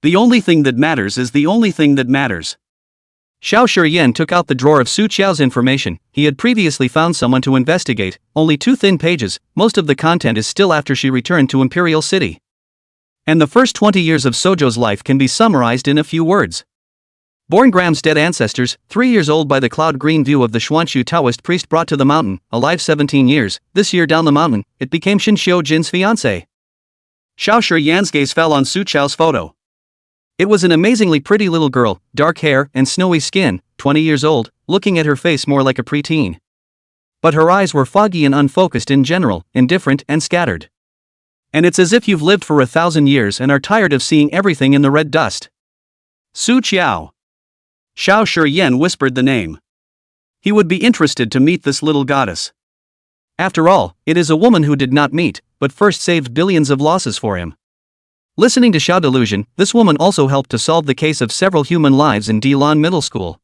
The only thing that matters is the only thing that matters. Xiao Shiyan took out the drawer of Su Qiao's information. He had previously found someone to investigate, only 2 thin pages, most of the content is still after she returned to Imperial City. And the first 20 years of Sojo's life can be summarized in a few words. Born Graham's dead ancestors, 3 years old by the cloud green view of the Xuanshu Taoist priest brought to the mountain, alive 17 years, this year down the mountain, it became Shin Xiujin's fiancé. Xiao Shiyan's gaze fell on Su Qiao's photo. It was an amazingly pretty little girl, dark hair and snowy skin, 20 years old, looking at her face more like a preteen. But her eyes were foggy and unfocused in general, indifferent and scattered. And it's as if you've lived for 1,000 years and are tired of seeing everything in the red dust. Su Qiao. Xiao Shiyan whispered the name. He would be interested to meet this little goddess. After all, it is a woman who did not meet, but first saved billions of losses for him. Listening to Xiao Delusion, this woman also helped to solve the case of several human lives in Dilan Middle School.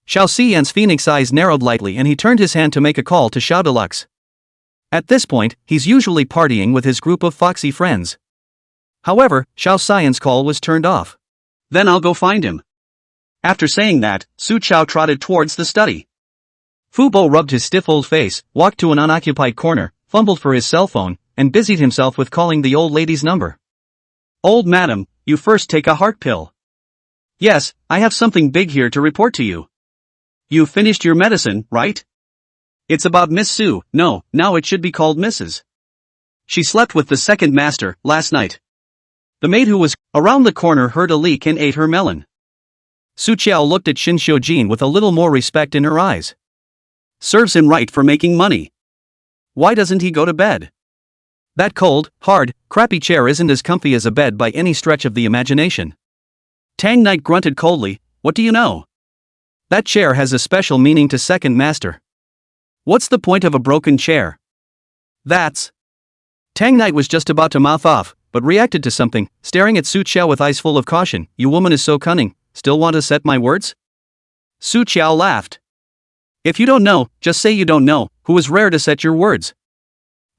Xiao Xiyan's phoenix eyes narrowed lightly and he turned his hand to make a call to Xiao Deluxe. At this point, he's usually partying with his group of foxy friends. However, Xiao Xiyan's call was turned off. Then I'll go find him. After saying that, Su Qiao trotted towards the study. Fu Bo rubbed his stiff old face, walked to an unoccupied corner, fumbled for his cell phone, and busied himself with calling the old lady's number. Old madam, you first take a heart pill. Yes, I have something big here to report to you. You finished your medicine, right? It's about Miss Su. No, now it should be called Mrs. She slept with the second master last night. The maid who was around the corner heard a leak and ate her melon. Su Qiao looked at Shin Xiujin with a little more respect in her eyes. Serves him right for making money. Why doesn't he go to bed? That cold, hard, crappy chair isn't as comfy as a bed by any stretch of the imagination. Tang Knight grunted coldly. What do you know? That chair has a special meaning to second master. What's the point of a broken chair? That's... Tang Knight was just about to mouth off, but reacted to something, staring at Su Qiao with eyes full of caution. "You woman is so cunning, still want to set my words?" Su Qiao laughed. "If you don't know, just say you don't know," who was rare to set your words.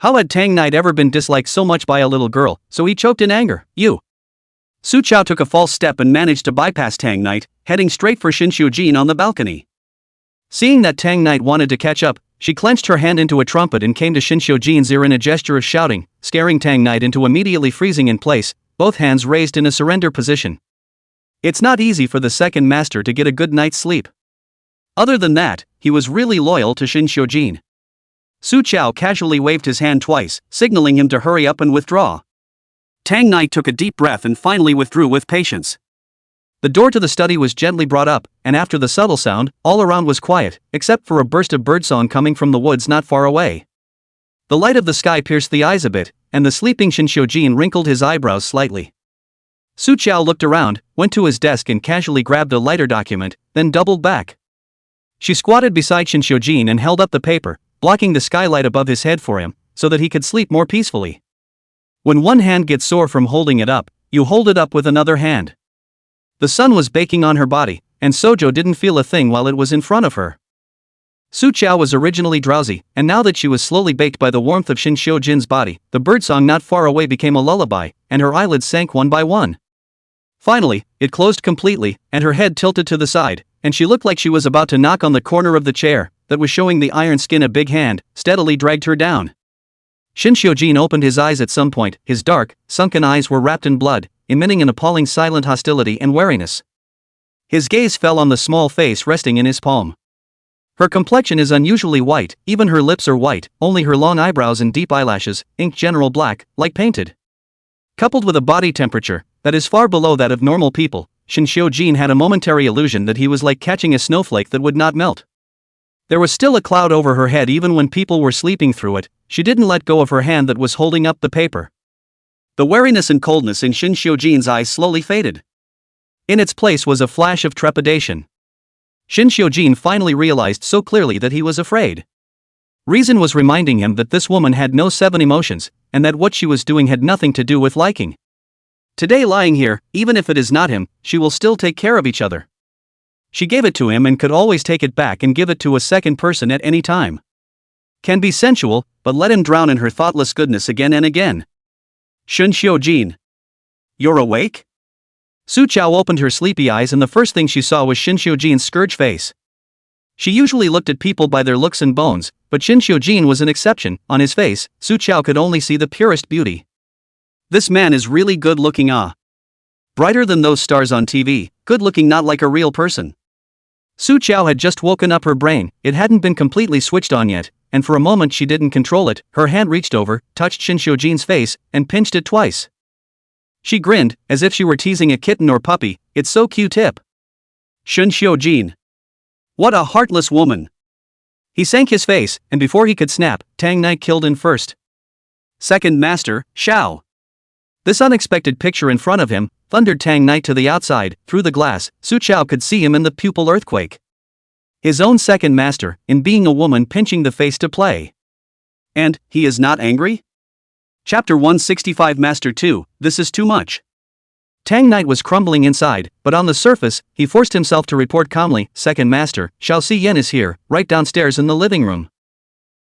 How had Tang Knight ever been disliked so much by a little girl, so he choked in anger. "You." Su Qiao took a false step and managed to bypass Tang Knight, heading straight for Shin Xiujin on the balcony. Seeing that Tang Knight wanted to catch up, she clenched her hand into a trumpet and came to Shin Xiujin's ear in a gesture of shouting, scaring Tang Knight into immediately freezing in place, both hands raised in a surrender position. It's not easy for the second master to get a good night's sleep. Other than that, he was really loyal to Shin Xiujin. Su Qiao casually waved his hand twice, signaling him to hurry up and withdraw. Tang Knight took a deep breath and finally withdrew with patience. The door to the study was gently brought up, and after the subtle sound, all around was quiet, except for a burst of birdsong coming from the woods not far away. The light of the sky pierced the eyes a bit, and the sleeping Shin Xiujin wrinkled his eyebrows slightly. Su Qiao looked around, went to his desk and casually grabbed a lighter document, then doubled back. She squatted beside Shin Xiujin and held up the paper, blocking the skylight above his head for him, so that he could sleep more peacefully. When one hand gets sore from holding it up, you hold it up with another hand. The sun was baking on her body, and Sojo didn't feel a thing while it was in front of her. Su Qiao was originally drowsy, and now that she was slowly baked by the warmth of Shin Xiujin's body, the birdsong not far away became a lullaby, and her eyelids sank one by one. Finally, it closed completely, and her head tilted to the side, and she looked like she was about to knock on the corner of the chair, that was showing the iron skin a big hand, steadily dragged her down. Shin Xiujin opened his eyes at some point, his dark, sunken eyes were wrapped in blood, emitting an appalling silent hostility and wariness. His gaze fell on the small face resting in his palm. Her complexion is unusually white, even her lips are white, only her long eyebrows and deep eyelashes, inked general black, like painted. Coupled with a body temperature that is far below that of normal people, Shin Xiujin had a momentary illusion that he was like catching a snowflake that would not melt. There was still a cloud over her head even when people were sleeping through it. She didn't let go of her hand that was holding up the paper. The wariness and coldness in Shin Xiujin's eyes slowly faded. In its place was a flash of trepidation. Shin Xiujin finally realized so clearly that he was afraid. Reason was reminding him that this woman had no 7 emotions, and that what she was doing had nothing to do with liking. Today lying here, even if it is not him, she will still take care of each other. She gave it to him and could always take it back and give it to a second person at any time. Can be sensual, but let him drown in her thoughtless goodness again and again. Shin Xiujin. You're awake? Su Qiao opened her sleepy eyes and the first thing she saw was Shin Xiujin's scourge face. She usually looked at people by their looks and bones, but Shin Xiujin was an exception. On his face, Su Qiao could only see the purest beauty. This man is really good looking, brighter than those stars on TV, good looking not like a real person. Su Qiao had just woken up her brain, it hadn't been completely switched on yet, and for a moment she didn't control it. Her hand reached over, touched Shin Xiujin's face, and pinched it twice. She grinned, as if she were teasing a kitten or puppy. It's so cute. Shin Xiujin. What a heartless woman. He sank his face, and before he could snap, Tang Knight killed in first. Second master, Shao. This unexpected picture in front of him thundered Tang Knight to the outside. Through the glass, Su Qiao could see him in the pupil earthquake. His own second master, in being a woman pinching the face to play. And, he is not angry? Chapter 165 Master 2, This is too much. Tang Knight was crumbling inside, but on the surface, he forced himself to report calmly, Second Master, Xiao Xiyan is here, right downstairs in the living room.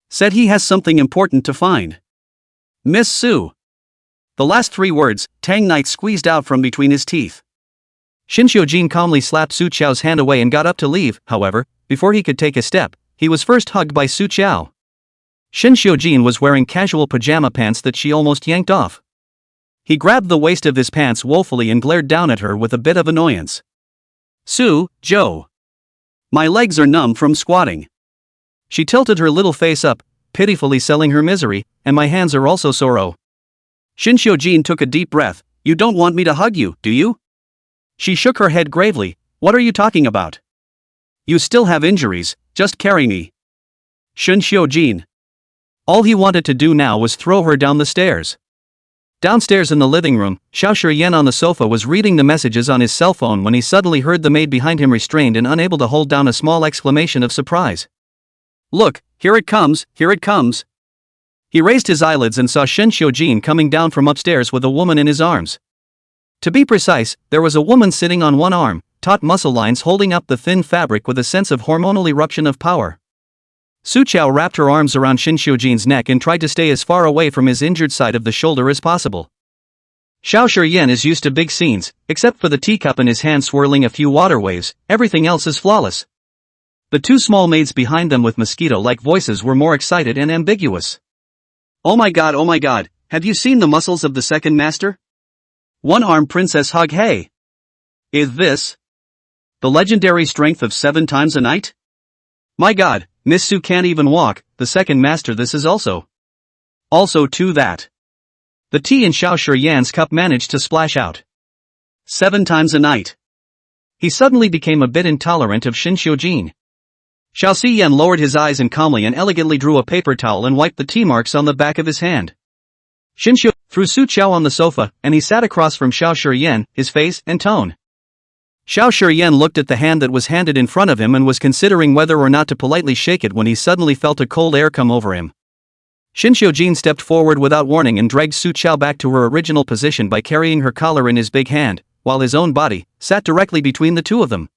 Said he has something important to find. Miss Su. The last 3 words, Tang Knight squeezed out from between his teeth. Shin Xiujin calmly slapped Su Qiao's hand away and got up to leave. However, before he could take a step, he was first hugged by Su Qiao. Shin Xiujin was wearing casual pajama pants that she almost yanked off. He grabbed the waist of his pants woefully and glared down at her with a bit of annoyance. Su, Joe. My legs are numb from squatting. She tilted her little face up, pitifully selling her misery, and my hands are also sore. Shin Xiujin took a deep breath. You don't want me to hug you, do you? She shook her head gravely. What are you talking about? You still have injuries, just carry me. Shin Xiujin. All he wanted to do now was throw her down the stairs. Downstairs in the living room, Xiao Shiyan on the sofa was reading the messages on his cell phone when he suddenly heard the maid behind him restrained and unable to hold down a small exclamation of surprise. Look, here it comes, here it comes. He raised his eyelids and saw Shin Xiujin coming down from upstairs with a woman in his arms. To be precise, there was a woman sitting on one arm, taut muscle lines holding up the thin fabric with a sense of hormonal eruption of power. Su Chao wrapped her arms around Shin Xiujin's neck and tried to stay as far away from his injured side of the shoulder as possible. Xiao Shiyan is used to big scenes, except for the teacup in his hand swirling a few water waves, everything else is flawless. The two small maids behind them with mosquito-like voices were more excited and ambiguous. Oh my god, have you seen the muscles of the second master? One-arm Princess Hug hey! Is this the legendary strength of 7 times a night? My god, Miss Su can't even walk, the second master this is also. Also to that. The tea in Xiao Shiyan's cup managed to splash out. 7 times a night. He suddenly became a bit intolerant of Shin Xiujin. Xiao Xiyan lowered his eyes and calmly and elegantly drew a paper towel and wiped the tea marks on the back of his hand. Shin Xiu threw Su Chao on the sofa, and he sat across from Xiao Shiyan, his face and tone. Xiao Shiyan looked at the hand that was handed in front of him and was considering whether or not to politely shake it when he suddenly felt a cold air come over him. Shin Xiujin stepped forward without warning and dragged Su Chao back to her original position by carrying her collar in his big hand, while his own body sat directly between the two of them.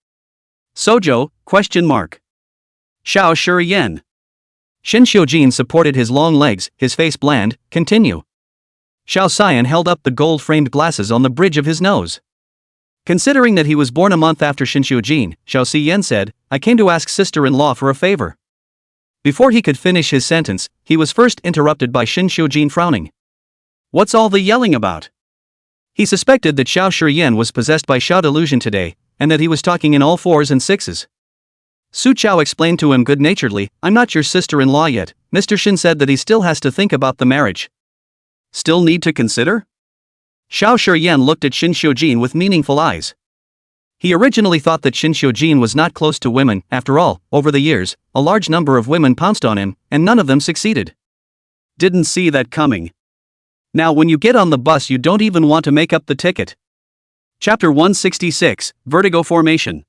Sojo? Xiao Shiyan. Shin Xiujin supported his long legs, his face bland. Continue. Xiao Xiyan held up the gold-framed glasses on the bridge of his nose. Considering that he was born a month after Shin Xiujin, Xiao Xiyan said, I came to ask sister-in-law for a favor. Before he could finish his sentence, he was first interrupted by Shin Xiujin frowning. What's all the yelling about? He suspected that Xiao Shiyan was possessed by Xiao delusion today, and that he was talking in all 4s and 6s. Su Chao explained to him good-naturedly, I'm not your sister-in-law yet. Mr. Shin said that he still has to think about the marriage. Still need to consider? Xiao Shiyan looked at Shin Xiujin with meaningful eyes. He originally thought that Shin Xiujin was not close to women. After all, over the years, a large number of women pounced on him, and none of them succeeded. Didn't see that coming. Now when you get on the bus you don't even want to make up the ticket. Chapter 166, Vertigo Formation.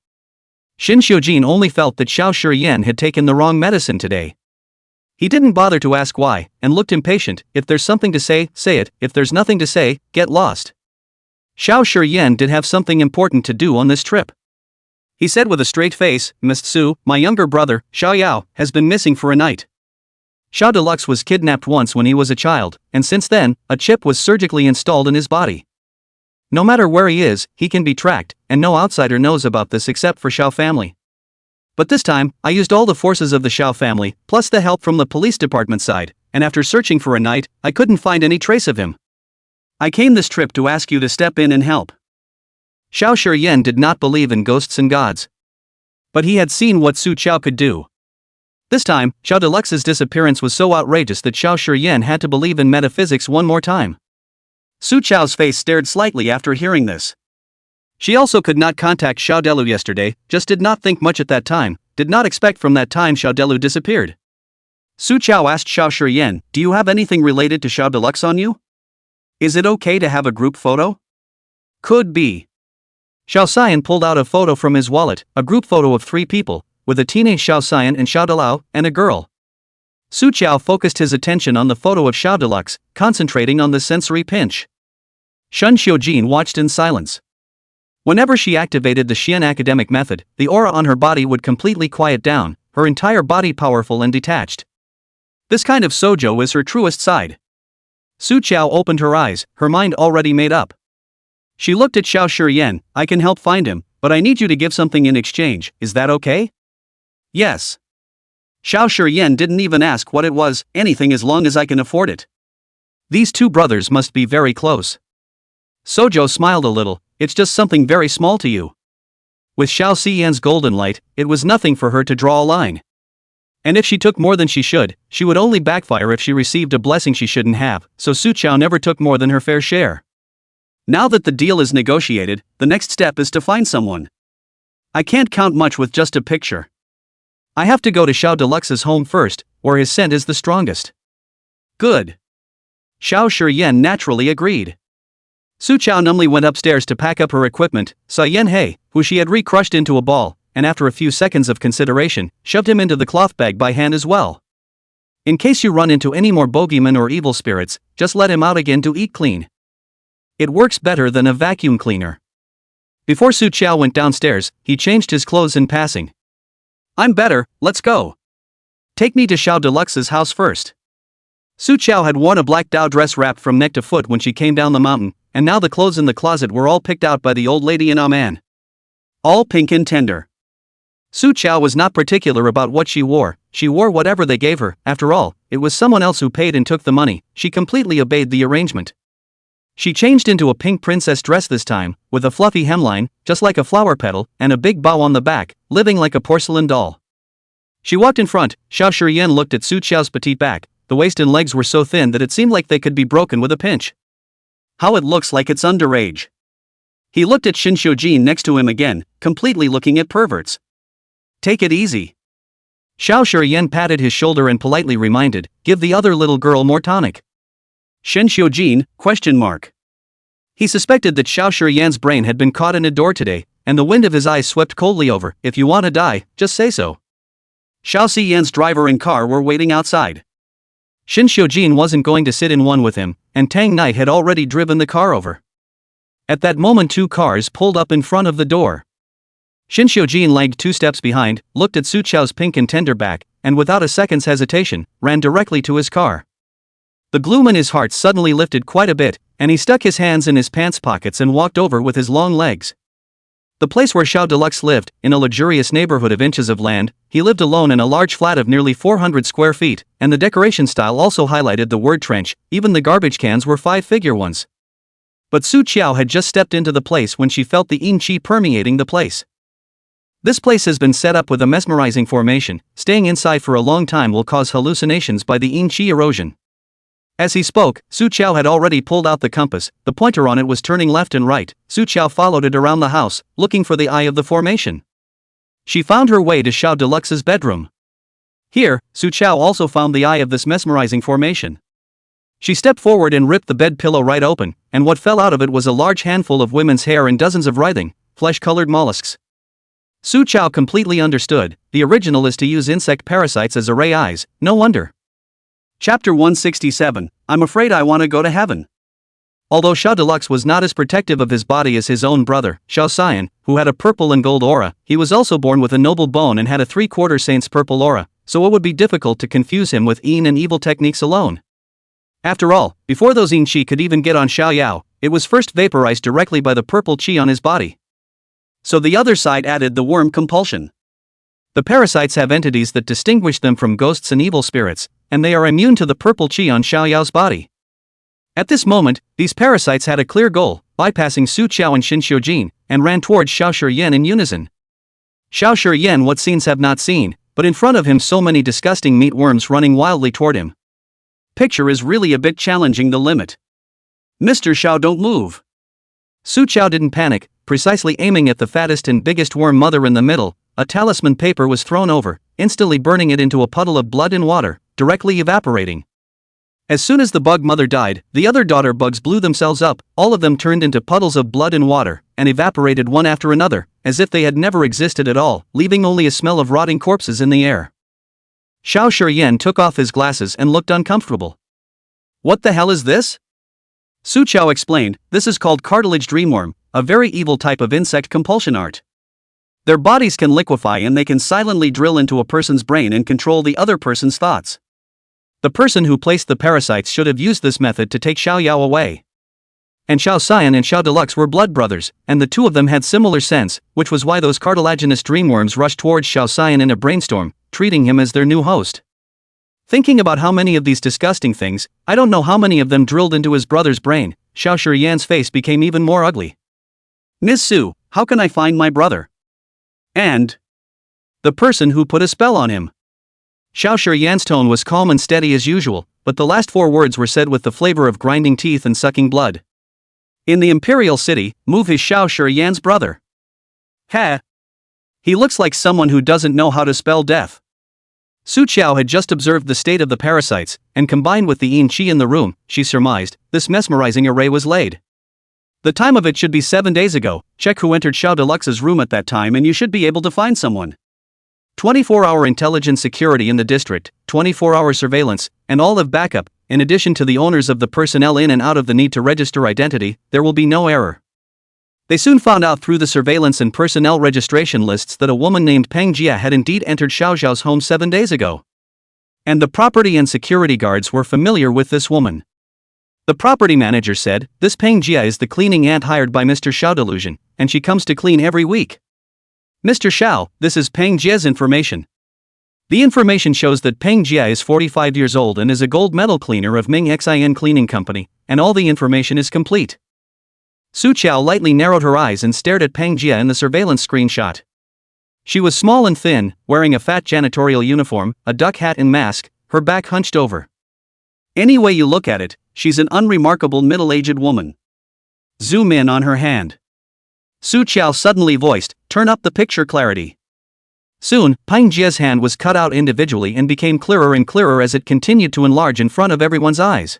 Shin Xiujin only felt that Xiao Shiyan had taken the wrong medicine today. He didn't bother to ask why, and looked impatient. If there's something to say, say it. If there's nothing to say, get lost. Xiao Shiyan did have something important to do on this trip. He said with a straight face, Miss Su, my younger brother, Xiao Yao, has been missing for a night. Xiao Deluxe was kidnapped once when he was a child, and since then, a chip was surgically installed in his body. No matter where he is, he can be tracked, and no outsider knows about this except for Xiao family. But this time, I used all the forces of the Xiao family, plus the help from the police department side, and after searching for a night, I couldn't find any trace of him. I came this trip to ask you to step in and help. Xiao Shiyan did not believe in ghosts and gods. But he had seen what Su Chao could do. This time, Xiao Deluxe's disappearance was so outrageous that Xiao Shiyan had to believe in metaphysics one more time. Su Chao's face stared slightly after hearing this. She also could not contact Xiao Delu yesterday, just did not think much at that time, did not expect from that time Xiao Delu disappeared. Su Chao asked Xiao Shiyan, do you have anything related to Xiao Deluxe on you? Is it okay to have a group photo? Could be. Xiao Xiyan pulled out a photo from his wallet, a group photo of 3 people, with a teenage Xiao Xiyan and Xiao Delao, and a girl. Su Chao focused his attention on the photo of Xiao Deluxe, concentrating on the sensory pinch. Shin Xiujin watched in silence. Whenever she activated the Xian academic method, the aura on her body would completely quiet down, her entire body powerful and detached. This kind of sojo is her truest side. Su Chao opened her eyes, her mind already made up. She looked at Xiao Shiyan, I can help find him, but I need you to give something in exchange, is that okay? Yes. Xiao Shiyan didn't even ask what it was, anything as long as I can afford it. These 2 brothers must be very close. Sojo smiled a little, it's just something very small to you. With Xiao Xiyan's golden light, it was nothing for her to draw a line. And if she took more than she should, she would only backfire if she received a blessing she shouldn't have, so Su Chao never took more than her fair share. Now that the deal is negotiated, the next step is to find someone. I can't count much with just a picture. I have to go to Xiao Deluxe's home first, where his scent is the strongest. Good. Xiao Shiyan naturally agreed. Su Chao numbly went upstairs to pack up her equipment, saw Yan He, who she had re-crushed into a ball, and after a few seconds of consideration, shoved him into the cloth bag by hand as well. In case you run into any more bogeymen or evil spirits, just let him out again to eat clean. It works better than a vacuum cleaner. Before Su Qiao went downstairs, he changed his clothes in passing. I'm better, let's go. Take me to Xiao Deluxe's house first. Su Qiao had worn a black Dao dress wrapped from neck to foot when she came down the mountain, and now the clothes in the closet were all picked out by the old lady in Aman. All pink and tender. Su Qiao was not particular about what she wore whatever they gave her. After all, it was someone else who paid and took the money. She completely obeyed the arrangement. She changed into a pink princess dress this time, with a fluffy hemline, just like a flower petal, and a big bow on the back, living like a porcelain doll. She walked in front. Xiao Shiyan looked at Su Qiao's petite back. The waist and legs were so thin that it seemed like they could be broken with a pinch. How it looks like it's underage. He looked at Xin Xiujin next to him again, completely looking at perverts. Take it easy. Xiao Shiyan patted his shoulder and politely reminded, give the other little girl more tonic. Shen Xiujin, ? He suspected that Xiao Shiyan's brain had been caught in a door today, and the wind of his eyes swept coldly over. If you want to die, just say so. Xiao Xiyan's driver and car were waiting outside. Shin Xiujin wasn't going to sit in one with him, and Tang Knight had already driven the car over. At that moment 2 cars pulled up in front of the door. Shin Xiujin lagged 2 steps behind, looked at Su Qiao's pink and tender back, and without a second's hesitation, ran directly to his car. The gloom in his heart suddenly lifted quite a bit, and he stuck his hands in his pants pockets and walked over with his long legs. The place where Xiao Deluxe lived, in a luxurious neighborhood of inches of land, he lived alone in a large flat of nearly 400 square feet, and the decoration style also highlighted the word trench. Even the garbage cans were 5-figure ones. But Su Qiao had just stepped into the place when she felt the yin qi permeating the place. This place has been set up with a mesmerizing formation. Staying inside for a long time will cause hallucinations by the yin qi erosion. As he spoke, Su Qiao had already pulled out the compass. The pointer on it was turning left and right. Su Qiao followed it around the house, looking for the eye of the formation. She found her way to Xiao Deluxe's bedroom. Here, Su Qiao also found the eye of this mesmerizing formation. She stepped forward and ripped the bed pillow right open, and what fell out of it was a large handful of women's hair and dozens of writhing, flesh-colored mollusks. Su Qiao completely understood. The original is to use insect parasites as array eyes, no wonder. Chapter 167, I'm afraid I want to go to heaven. Although Xiao Deluxe was not as protective of his body as his own brother, Xiao Xian, who had a purple and gold aura, he was also born with a noble bone and had a 3/4 saint's purple aura, so it would be difficult to confuse him with yin and evil techniques alone. After all, before those yin qi could even get on Xiao Yao, it was first vaporized directly by the purple qi on his body. So the other side added the worm compulsion. The parasites have entities that distinguish them from ghosts and evil spirits, and they are immune to the purple qi on Xiao Yao's body. At this moment, these parasites had a clear goal, bypassing Su Qiao and Xin Xiujin, and ran towards Xiao Shiyan in unison. Xiao Shiyan what scenes have not seen, but in front of him so many disgusting meat worms running wildly toward him. Picture is really a bit challenging the limit. Mr. Xiao, don't move. Su Qiao didn't panic, precisely aiming at the fattest and biggest worm mother in the middle. A talisman paper was thrown over, instantly burning it into a puddle of blood and water, directly evaporating. As soon as the bug mother died, the other daughter bugs blew themselves up. All of them turned into puddles of blood and water, and evaporated one after another, as if they had never existed at all, leaving only a smell of rotting corpses in the air. Xiao Shiyan took off his glasses and looked uncomfortable. What the hell is this? Su Qiao explained, this is called cartilage dreamworm, a very evil type of insect compulsion art. Their bodies can liquefy and they can silently drill into a person's brain and control the other person's thoughts. The person who placed the parasites should have used this method to take Xiao Yao away. And Xiao Xian and Xiao Deluxe were blood brothers, and the two of them had similar sense, which was why those cartilaginous dreamworms rushed towards Xiao Xian in a brainstorm, treating him as their new host. Thinking about how many of these disgusting things, I don't know how many of them drilled into his brother's brain, Xiao Shiyan's face became even more ugly. Ms. Su, how can I find my brother? And the person who put a spell on him. Xiao Shiyan's tone was calm and steady as usual, but the last 4 words were said with the flavor of grinding teeth and sucking blood. In the Imperial City, move his Xiao Shiyan's brother. Ha! He looks like someone who doesn't know how to spell death. Su Qiao had just observed the state of the parasites, and combined with the yin qi in the room, she surmised, this mesmerizing array was laid. The time of it should be 7 days ago. Check who entered Xiao Deluxe's room at that time and you should be able to find someone. 24-hour intelligence security in the district, 24-hour surveillance, and all of backup. In addition to the owners of the personnel in and out of the need to register identity, there will be no error. They soon found out through the surveillance and personnel registration lists that a woman named Peng Jia had indeed entered Xiao Zhao's home 7 days ago. And the property and security guards were familiar with this woman. The property manager said, "This Peng Jia is the cleaning aunt hired by Mr. Xiao Delusion, and she comes to clean every week." "Mr. Xiao, this is Peng Jia's information. The information shows that Peng Jia is 45 years old and is a gold medal cleaner of Ming Xin Cleaning Company, and all the information is complete." Su Qiao lightly narrowed her eyes and stared at Peng Jia in the surveillance screenshot. She was small and thin, wearing a fat janitorial uniform, a duck hat and mask, her back hunched over. Any way you look at it, she's an unremarkable middle-aged woman. Zoom in on her hand. Su Qiao suddenly voiced, "Turn up the picture clarity." Soon, Peng Jia's hand was cut out individually and became clearer and clearer as it continued to enlarge in front of everyone's eyes.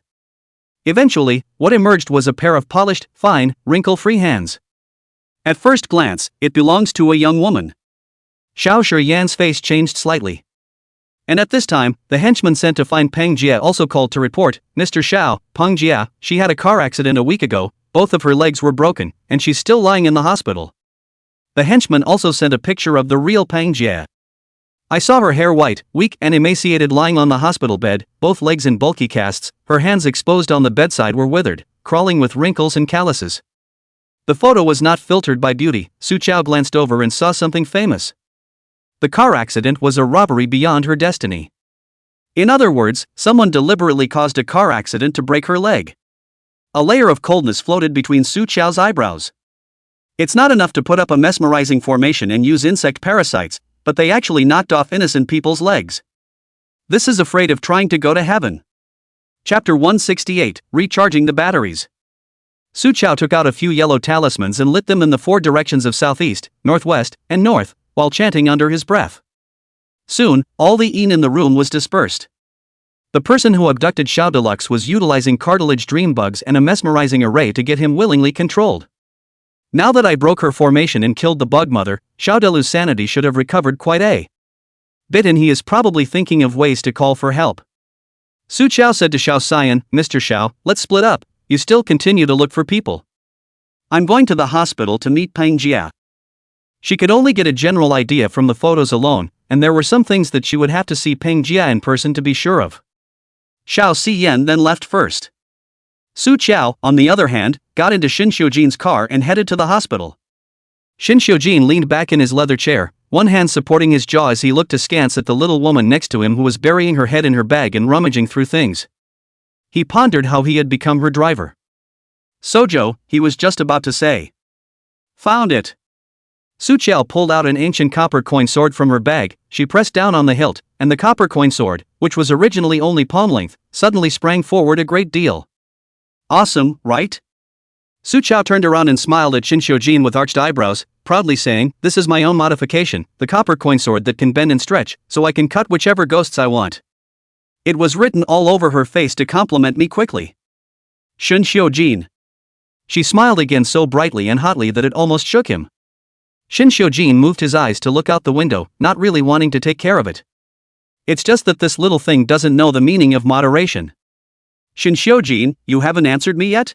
Eventually, what emerged was a pair of polished, fine, wrinkle-free hands. At first glance, it belongs to a young woman. Xiao Shiyan's face changed slightly. And at this time, the henchman sent to find Peng Jia also called to report, "Mr. Xiao, Peng Jia, she had a car accident a week ago, both of her legs were broken, and she's still lying in the hospital." The henchman also sent a picture of the real Peng Jia. "I saw her hair white, weak and emaciated lying on the hospital bed, both legs in bulky casts, her hands exposed on the bedside were withered, crawling with wrinkles and calluses." The photo was not filtered by beauty. Su Qiao glanced over and saw something famous. The car accident was a robbery beyond her destiny. In other words, someone deliberately caused a car accident to break her leg. A layer of coldness floated between Su Qiao's eyebrows. It's not enough to put up a mesmerizing formation and use insect parasites, but they actually knocked off innocent people's legs. This is afraid of trying to go to heaven. Chapter 168, Recharging the Batteries. Su Qiao took out a few yellow talismans and lit them in the 4 directions of southeast, northwest, and north, while chanting under his breath. Soon, all the yin in the room was dispersed. The person who abducted Xiao Deluxe was utilizing cartilage dream bugs and a mesmerizing array to get him willingly controlled. Now that I broke her formation and killed the bug mother, Xiao Delu's sanity should have recovered quite a bit, and he is probably thinking of ways to call for help. Su Qiao said to Xiao Xian, "Mr. Xiao, let's split up. You still continue to look for people. I'm going to the hospital to meet Peng Jia." She could only get a general idea from the photos alone, and there were some things that she would have to see Peng Jia in person to be sure of. Xiao Xiyan then left first. Su Qiao, on the other hand, got into Xin Xiujin's car and headed to the hospital. Xin Xiujin leaned back in his leather chair, one hand supporting his jaw as he looked askance at the little woman next to him who was burying her head in her bag and rummaging through things. He pondered how he had become her driver. "Sojo," he was just about to say. "Found it." Su Qiao pulled out an ancient copper coin sword from her bag. She pressed down on the hilt, and the copper coin sword, which was originally only palm length, suddenly sprang forward a great deal. "Awesome, right?" Su Qiao turned around and smiled at Xin Xiujin with arched eyebrows, proudly saying, "This is my own modification, the copper coin sword that can bend and stretch, so I can cut whichever ghosts I want." It was written all over her face to compliment me quickly. "Xin Xiujin." She smiled again so brightly and hotly that it almost shook him. Xin Xiujin moved his eyes to look out the window, not really wanting to take care of it. "It's just that this little thing doesn't know the meaning of moderation." "Xin Xiujin, you haven't answered me yet?"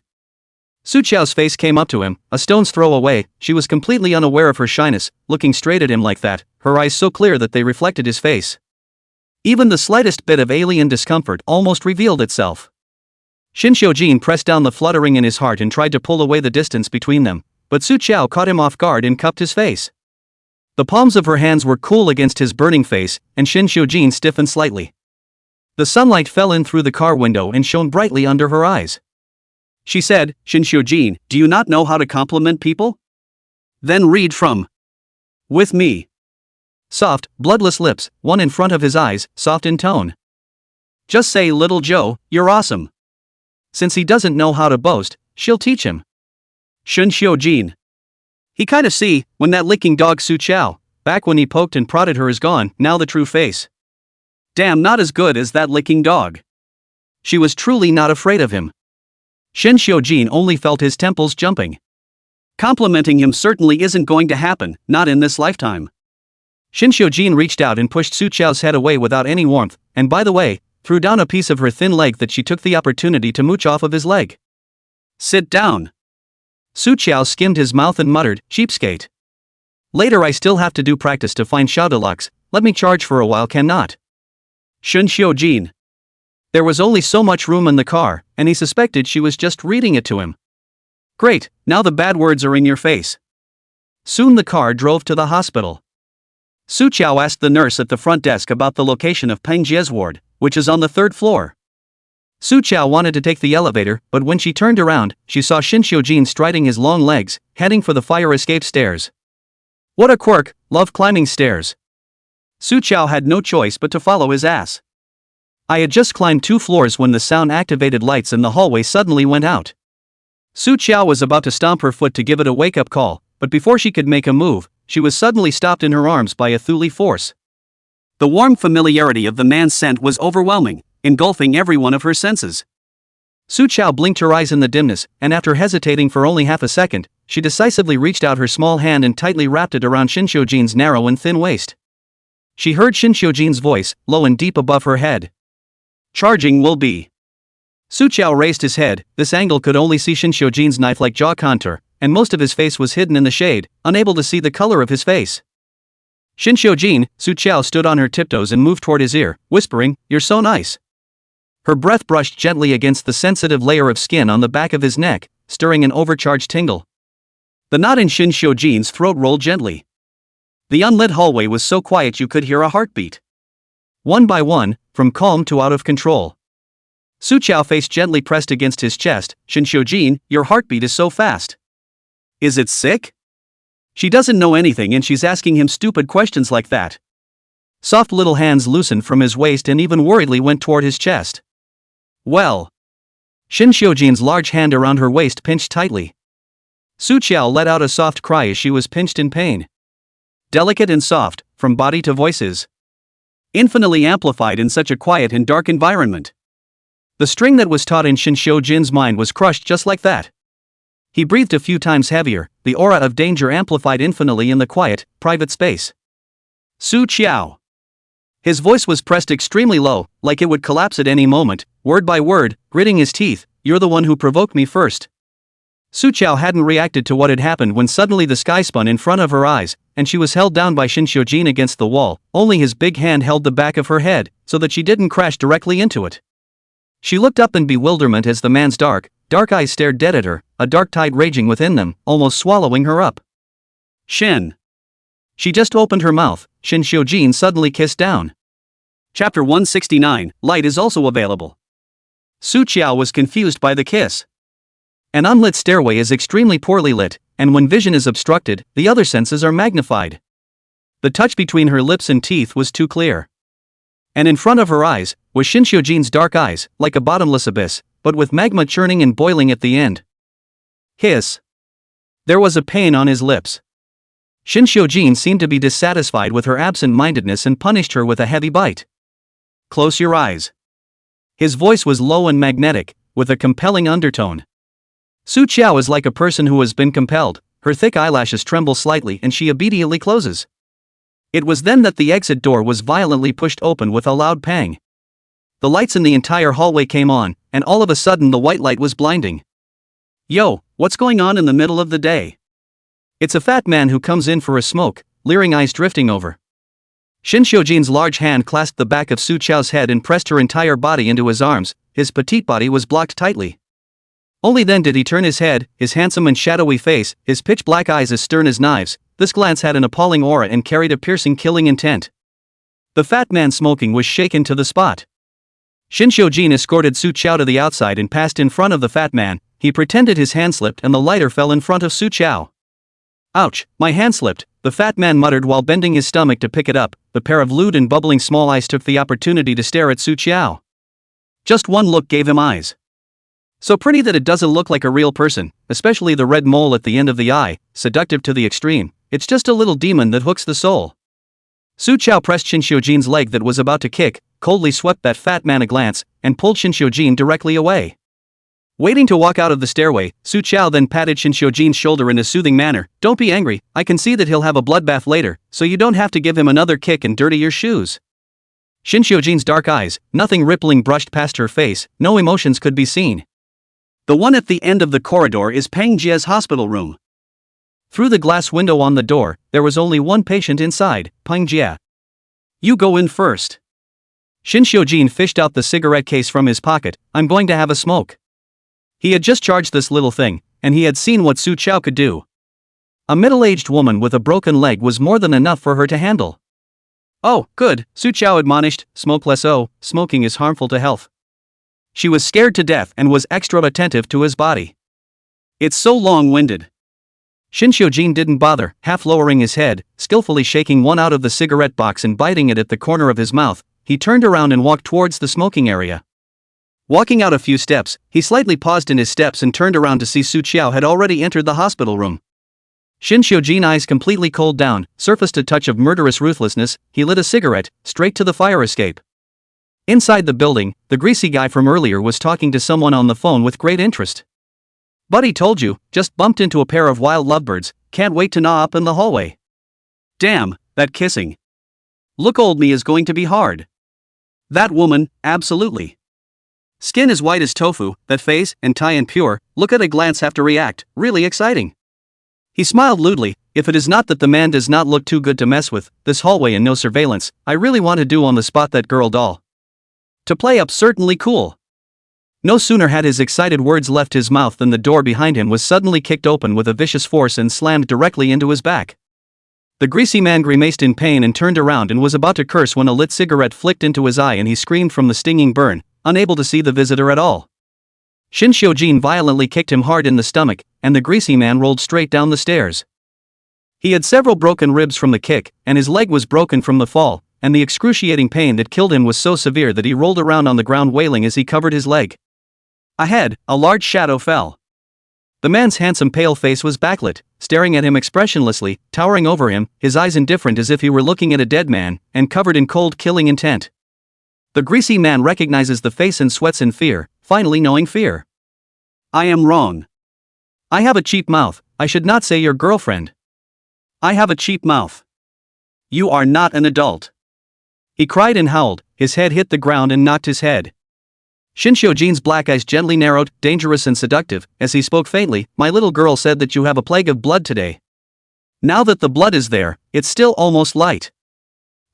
Su Qiao's face came up to him, a stone's throw away. She was completely unaware of her shyness, looking straight at him like that, her eyes so clear that they reflected his face. Even the slightest bit of alien discomfort almost revealed itself. Xin Xiujin pressed down the fluttering in his heart and tried to pull away the distance between them, but Su Qiao caught him off guard and cupped his face. The palms of her hands were cool against his burning face, and Xin Xiujin stiffened slightly. The sunlight fell in through the car window and shone brightly under her eyes. She said, "Xin Xiujin, do you not know how to compliment people? Then read from With Me." Soft, bloodless lips, one in front of his eyes, soft in tone. "Just say, little Joe, you're awesome." Since he doesn't know how to boast, she'll teach him. Xin Xiujin. He kinda see, when that licking dog Su Qiao, back when he poked and prodded her, is gone, now the true face. Damn, not as good as that licking dog. She was truly not afraid of him. Xin Xiujin only felt his temples jumping. Complimenting him certainly isn't going to happen, not in this lifetime. Shinshojin reached out and pushed Su Chao's head away without any warmth, and by the way, threw down a piece of her thin leg that she took the opportunity to mooch off of his leg. Sit down. Su Chao skimmed his mouth and muttered, cheapskate. Later I still have to do practice to find Xiao Deluxe, let me charge for a while cannot. Shinshojin. There was only so much room in the car, and he suspected she was just reading it to him. Great, now the bad words are in your face. Soon the car drove to the hospital. Su Chao asked the nurse at the front desk about the location of Peng Jie's ward, which is on the 3rd floor. Su Chao wanted to take the elevator, but when she turned around, she saw Shinshojin striding his long legs, heading for the fire escape stairs. What a quirk, love climbing stairs. Su Chao had no choice but to follow his ass. I had just climbed 2 floors when the sound-activated lights in the hallway suddenly went out. Su Chao was about to stomp her foot to give it a wake-up call, but before she could make a move, she was suddenly stopped in her arms by a Thule force. The warm familiarity of the man's scent was overwhelming, engulfing every one of her senses. Su Chao blinked her eyes in the dimness, and after hesitating for only half a second, she decisively reached out her small hand and tightly wrapped it around Shinshojin's narrow and thin waist. She heard Shinshojin's voice, low and deep above her head. Charging will be. Su Chao raised his head. This angle could only see Shinshojin's knife-like jaw contour, and most of his face was hidden in the shade, unable to see the color of his face. Shinshojin, Su Chao stood on her tiptoes and moved toward his ear, whispering, "You're so nice." Her breath brushed gently against the sensitive layer of skin on the back of his neck, stirring an overcharged tingle. The knot in Shinshojin's throat rolled gently. The unlit hallway was so quiet you could hear a heartbeat. One by one, from calm to out of control. Su Chao face gently pressed against his chest. Shinshojin, your heartbeat is so fast. Is it sick? She doesn't know anything and she's asking him stupid questions like that. Soft little hands loosened from his waist and even worriedly went toward his chest. Well. Shinshojin's large hand around her waist pinched tightly. Su Chao let out a soft cry as she was pinched in pain. Delicate and soft, from body to voices. Infinitely amplified in such a quiet and dark environment. The string that was taut in Shinshojin's mind was crushed just like that. He breathed a few times heavier, the aura of danger amplified infinitely in the quiet, private space. Su Chao. His voice was pressed extremely low, like it would collapse at any moment, word by word, gritting his teeth, "You're the one who provoked me first." Su Chao hadn't reacted to what had happened when suddenly the sky spun in front of her eyes, and she was held down by Shinshojin against the wall. Only his big hand held the back of her head, so that she didn't crash directly into it. She looked up in bewilderment as the man's dark eyes stared dead at her, a dark tide raging within them, almost swallowing her up. Shin. She just opened her mouth. Shinshojin suddenly kissed down. Chapter 169, Light is also available. Su Chao was confused by the kiss. An unlit stairway is extremely poorly lit, and when vision is obstructed, the other senses are magnified. The touch between her lips and teeth was too clear. And in front of her eyes was Shinshojin's dark eyes, like a bottomless abyss, but with magma churning and boiling at the end. Hiss. There was a pain on his lips. Shinshojin seemed to be dissatisfied with her absent-mindedness and punished her with a heavy bite. Close your eyes. His voice was low and magnetic, with a compelling undertone. Su Chao is like a person who has been compelled. Her thick eyelashes tremble slightly and she obediently closes. It was then that the exit door was violently pushed open with a loud pang. The lights in the entire hallway came on, and all of a sudden the white light was blinding. Yo, what's going on in the middle of the day? It's a fat man who comes in for a smoke, leering eyes drifting over. Shinshojin's large hand clasped the back of Su Chao's head and pressed her entire body into his arms. His petite body was blocked tightly. Only then did he turn his head, his handsome and shadowy face, his pitch-black eyes as stern as knives. This glance had an appalling aura and carried a piercing killing intent. The fat man smoking was shaken to the spot. Shinshojin escorted Su Chao to the outside and passed in front of the fat man. He pretended his hand slipped and the lighter fell in front of Su Chao. Ouch, my hand slipped, the fat man muttered while bending his stomach to pick it up. The pair of lewd and bubbling small eyes took the opportunity to stare at Su Chao. Just one look gave him eyes. So pretty that it doesn't look like a real person, especially the red mole at the end of the eye, seductive to the extreme. It's just a little demon that hooks the soul. Su Chao pressed Shinshojin's leg that was about to kick, coldly swept that fat man a glance, and pulled Shinshojin directly away. Waiting to walk out of the stairway, Su Chao then patted Shin Xiujin's shoulder in a soothing manner. Don't be angry, I can see that he'll have a bloodbath later, so you don't have to give him another kick and dirty your shoes. Shin Xiujin's dark eyes, nothing rippling, brushed past her face, no emotions could be seen. The one at the end of the corridor is Peng Jia's hospital room. Through the glass window on the door, there was only one patient inside, Peng Jia. You go in first. Shin Xiujin fished out the cigarette case from his pocket. I'm going to have a smoke. He had just charged this little thing, and he had seen what Su Chao could do. A middle-aged woman with a broken leg was more than enough for her to handle. Oh, good, Su Chao admonished, smoke less. Oh, smoking is harmful to health. She was scared to death and was extra attentive to his body. It's so long-winded. Shin Xiujin didn't bother, half lowering his head, skillfully shaking one out of the cigarette box and biting it at the corner of his mouth. He turned around and walked towards the smoking area. Walking out a few steps, he slightly paused in his steps and turned around to see Su Chao had already entered the hospital room. Shin Xiujin's eyes completely cooled down, surfaced a touch of murderous ruthlessness. He lit a cigarette, straight to the fire escape. Inside the building, the greasy guy from earlier was talking to someone on the phone with great interest. Buddy told you, just bumped into a pair of wild lovebirds, can't wait to gnaw up in the hallway. Damn, that kissing. Look, old me is going to be hard. That woman, absolutely. Skin as white as tofu, that face, and tie and pure, look at a glance have to react, really exciting. He smiled lewdly. If it is not that the man does not look too good to mess with, this hallway and no surveillance, I really want to do on the spot that girl doll. To play up certainly cool. No sooner had his excited words left his mouth than the door behind him was suddenly kicked open with a vicious force and slammed directly into his back. The greasy man grimaced in pain and turned around and was about to curse when a lit cigarette flicked into his eye and he screamed from the stinging burn, unable to see the visitor at all. Shin Xiujin violently kicked him hard in the stomach, and the greasy man rolled straight down the stairs. He had several broken ribs from the kick, and his leg was broken from the fall, and the excruciating pain that killed him was so severe that he rolled around on the ground wailing as he covered his leg. Ahead, a large shadow fell. The man's handsome pale face was backlit, staring at him expressionlessly, towering over him, his eyes indifferent as if he were looking at a dead man, and covered in cold killing intent. The greasy man recognizes the face and sweats in fear, finally knowing fear. I am wrong. I have a cheap mouth, I should not say your girlfriend. I have a cheap mouth. You are not an adult. He cried and howled, his head hit the ground and knocked his head. Shin Xiujin's black eyes gently narrowed, dangerous and seductive, as he spoke faintly. My little girl said that you have a plague of blood today. Now that the blood is there, it's still almost light.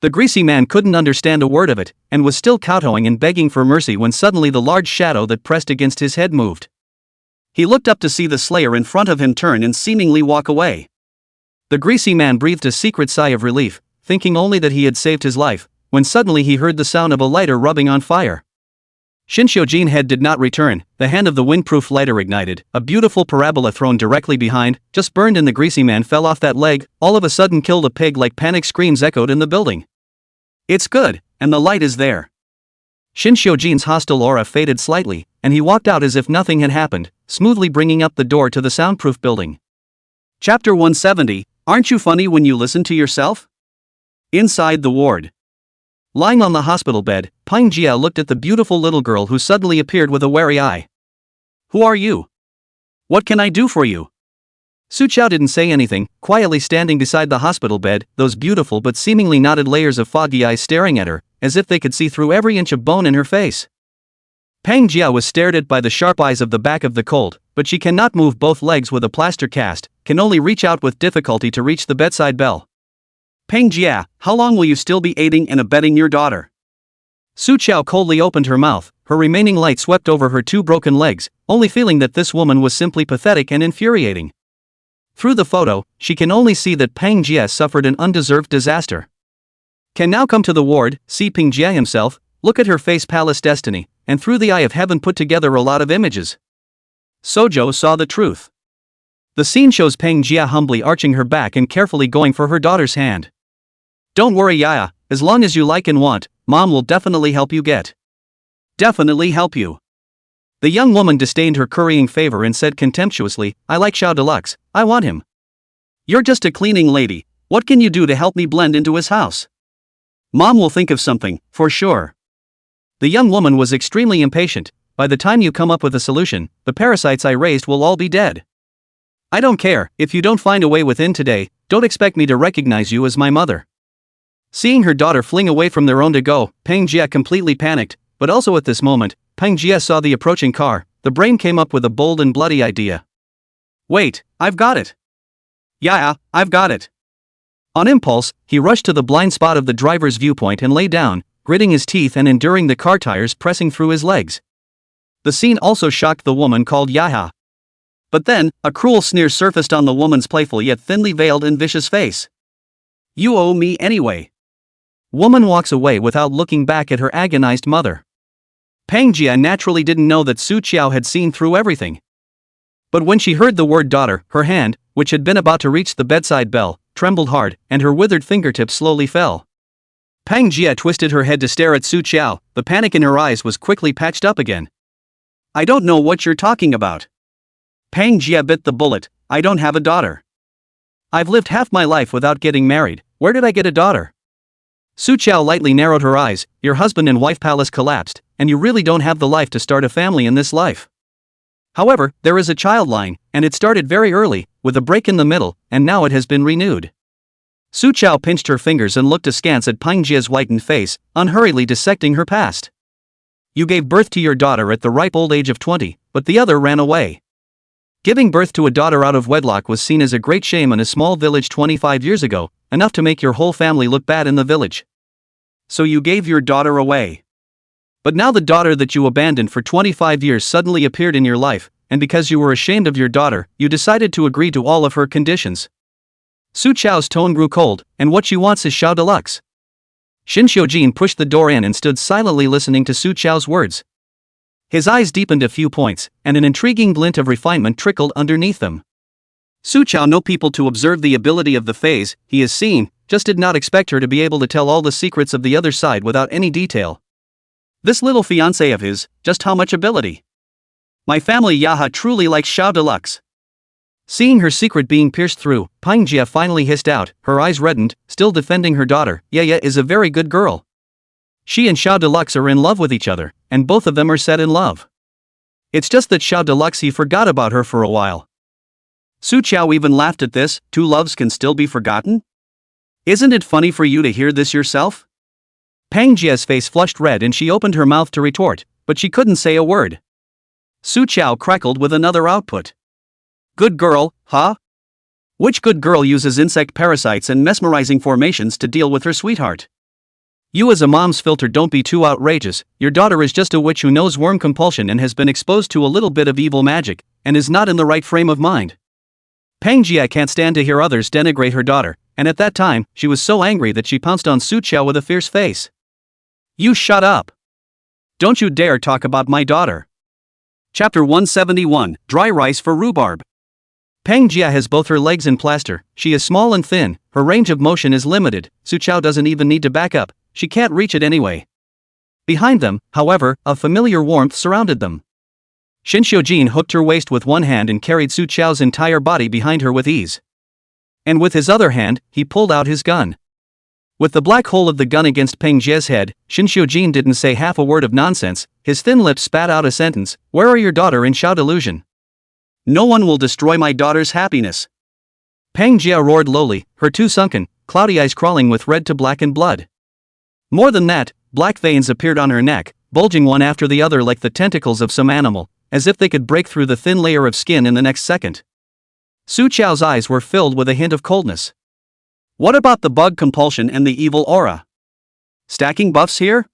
The greasy man couldn't understand a word of it, and was still kowtowing and begging for mercy when suddenly the large shadow that pressed against his head moved. He looked up to see the slayer in front of him turn and seemingly walk away. The greasy man breathed a secret sigh of relief, thinking only that he had saved his life, when suddenly he heard the sound of a lighter rubbing on fire. Shin Xiujin's head did not return, the hand of the windproof lighter ignited, a beautiful parabola thrown directly behind, just burned and the greasy man fell off that leg, all of a sudden killed a pig like panic screams echoed in the building. It's good, and the light is there. Shin Xiujin's hostile aura faded slightly, and he walked out as if nothing had happened, smoothly bringing up the door to the soundproof building. Chapter 170, Aren't you funny when you listen to yourself? Inside the ward. Lying on the hospital bed, Peng Jia looked at the beautiful little girl who suddenly appeared with a wary eye. Who are you? What can I do for you? Su Chao didn't say anything, quietly standing beside the hospital bed, those beautiful but seemingly knotted layers of foggy eyes staring at her, as if they could see through every inch of bone in her face. Peng Jia was stared at by the sharp eyes of the back of the cold, but she cannot move both legs with a plaster cast, can only reach out with difficulty to reach the bedside bell. Peng Jia, how long will you still be aiding and abetting your daughter? Su Chao coldly opened her mouth, her remaining light swept over her two broken legs, only feeling that this woman was simply pathetic and infuriating. Through the photo, she can only see that Peng Jia suffered an undeserved disaster. Can now come to the ward, see Peng Jia himself, look at her face palace destiny, and through the eye of heaven put together a lot of images. Sojo saw the truth. The scene shows Peng Jia humbly arching her back and carefully going for her daughter's hand. Don't worry Yaya, as long as you like and want, Mom will definitely help you get. Definitely help you. The young woman disdained her currying favor and said contemptuously, I like Xiao Deluxe, I want him. You're just a cleaning lady, what can you do to help me blend into his house? Mom will think of something, for sure. The young woman was extremely impatient. by the time you come up with a solution, the parasites I raised will all be dead. I don't care, if you don't find a way within today, don't expect me to recognize you as my mother. Seeing her daughter fling away from their own to go, Peng Jia completely panicked, but also at this moment, Peng Jia saw the approaching car. The brain came up with a bold and bloody idea. Wait, I've got it. Yeah, I've got it. On impulse, he rushed to the blind spot of the driver's viewpoint and lay down, gritting his teeth and enduring the car tires pressing through his legs. The scene also shocked the woman called Yaha. But then, a cruel sneer surfaced on the woman's playful yet thinly veiled and vicious face. You owe me anyway. Woman walks away without looking back at her agonized mother. Peng Jia naturally didn't know that Su Qiao had seen through everything. But when she heard the word daughter, her hand, which had been about to reach the bedside bell, trembled hard, and her withered fingertips slowly fell. Peng Jia twisted her head to stare at Su Qiao. The panic in her eyes was quickly patched up again. I don't know what you're talking about. Peng Jia bit the bullet. I don't have a daughter. I've lived half my life without getting married. Where did I get a daughter? Su Qiao lightly narrowed her eyes. Your husband and wife palace collapsed, and you really don't have the life to start a family in this life. However, there is a child line, and it started very early, with a break in the middle, and now it has been renewed. Su Qiao pinched her fingers and looked askance at Peng Jia's whitened face, unhurriedly dissecting her past. You gave birth to your daughter at the ripe old age of 20, but the other ran away. Giving birth to a daughter out of wedlock was seen as a great shame in a small village 25 years ago, enough to make your whole family look bad in the village. So you gave your daughter away. But now the daughter that you abandoned for 25 years suddenly appeared in your life, and because you were ashamed of your daughter, you decided to agree to all of her conditions. Su Qiao's tone grew cold, and what she wants is Xiao Deluxe. Xin Xiujin pushed the door in and stood silently listening to Su Qiao's words. His eyes deepened a few points, and an intriguing glint of refinement trickled underneath them. Su Qiao knows people to observe the ability of the phase he has seen, just did not expect her to be able to tell all the secrets of the other side without any detail. This little fiancé of his, just how much ability? My family Yaha truly likes Xiao Deluxe. Seeing her secret being pierced through, Peng Jia finally hissed out, her eyes reddened, still defending her daughter. Yaya is a very good girl. She and Xiao Deluxe are in love with each other, and both of them are set in love. It's just that Xiao Deluxe he forgot about her for a while. Su Qiao even laughed at this. Two loves can still be forgotten? Isn't it funny for you to hear this yourself? Peng Jia's face flushed red and she opened her mouth to retort, but she couldn't say a word. Su Qiao crackled with another output. Good girl, huh? Which good girl uses insect parasites and mesmerizing formations to deal with her sweetheart? You as a mom's filter don't be too outrageous. Your daughter is just a witch who knows worm compulsion and has been exposed to a little bit of evil magic, and is not in the right frame of mind. Peng Jia can't stand to hear others denigrate her daughter, and at that time, she was so angry that she pounced on Su Qiao with a fierce face. You shut up. Don't you dare talk about my daughter. Chapter 171, Dry Rice for Rhubarb. Peng Jia has both her legs in plaster. She is small and thin, her range of motion is limited. Su Qiao doesn't even need to back up, she can't reach it anyway. Behind them, however, a familiar warmth surrounded them. Xin Xiujin hooked her waist with one hand and carried Su Qiao's entire body behind her with ease. And with his other hand, he pulled out his gun. With the black hole of the gun against Peng Jia's head, Xin Xiujin didn't say half a word of nonsense. His thin lips spat out a sentence. Where are your daughter and Xiao Delusion? No one will destroy my daughter's happiness. Peng Jia roared lowly, her two sunken, cloudy eyes crawling with red to blackened blood. More than that, black veins appeared on her neck, bulging one after the other like the tentacles of some animal, as if they could break through the thin layer of skin in the next second. Su Qiao's eyes were filled with a hint of coldness. What about the bug compulsion and the evil aura? Stacking buffs here?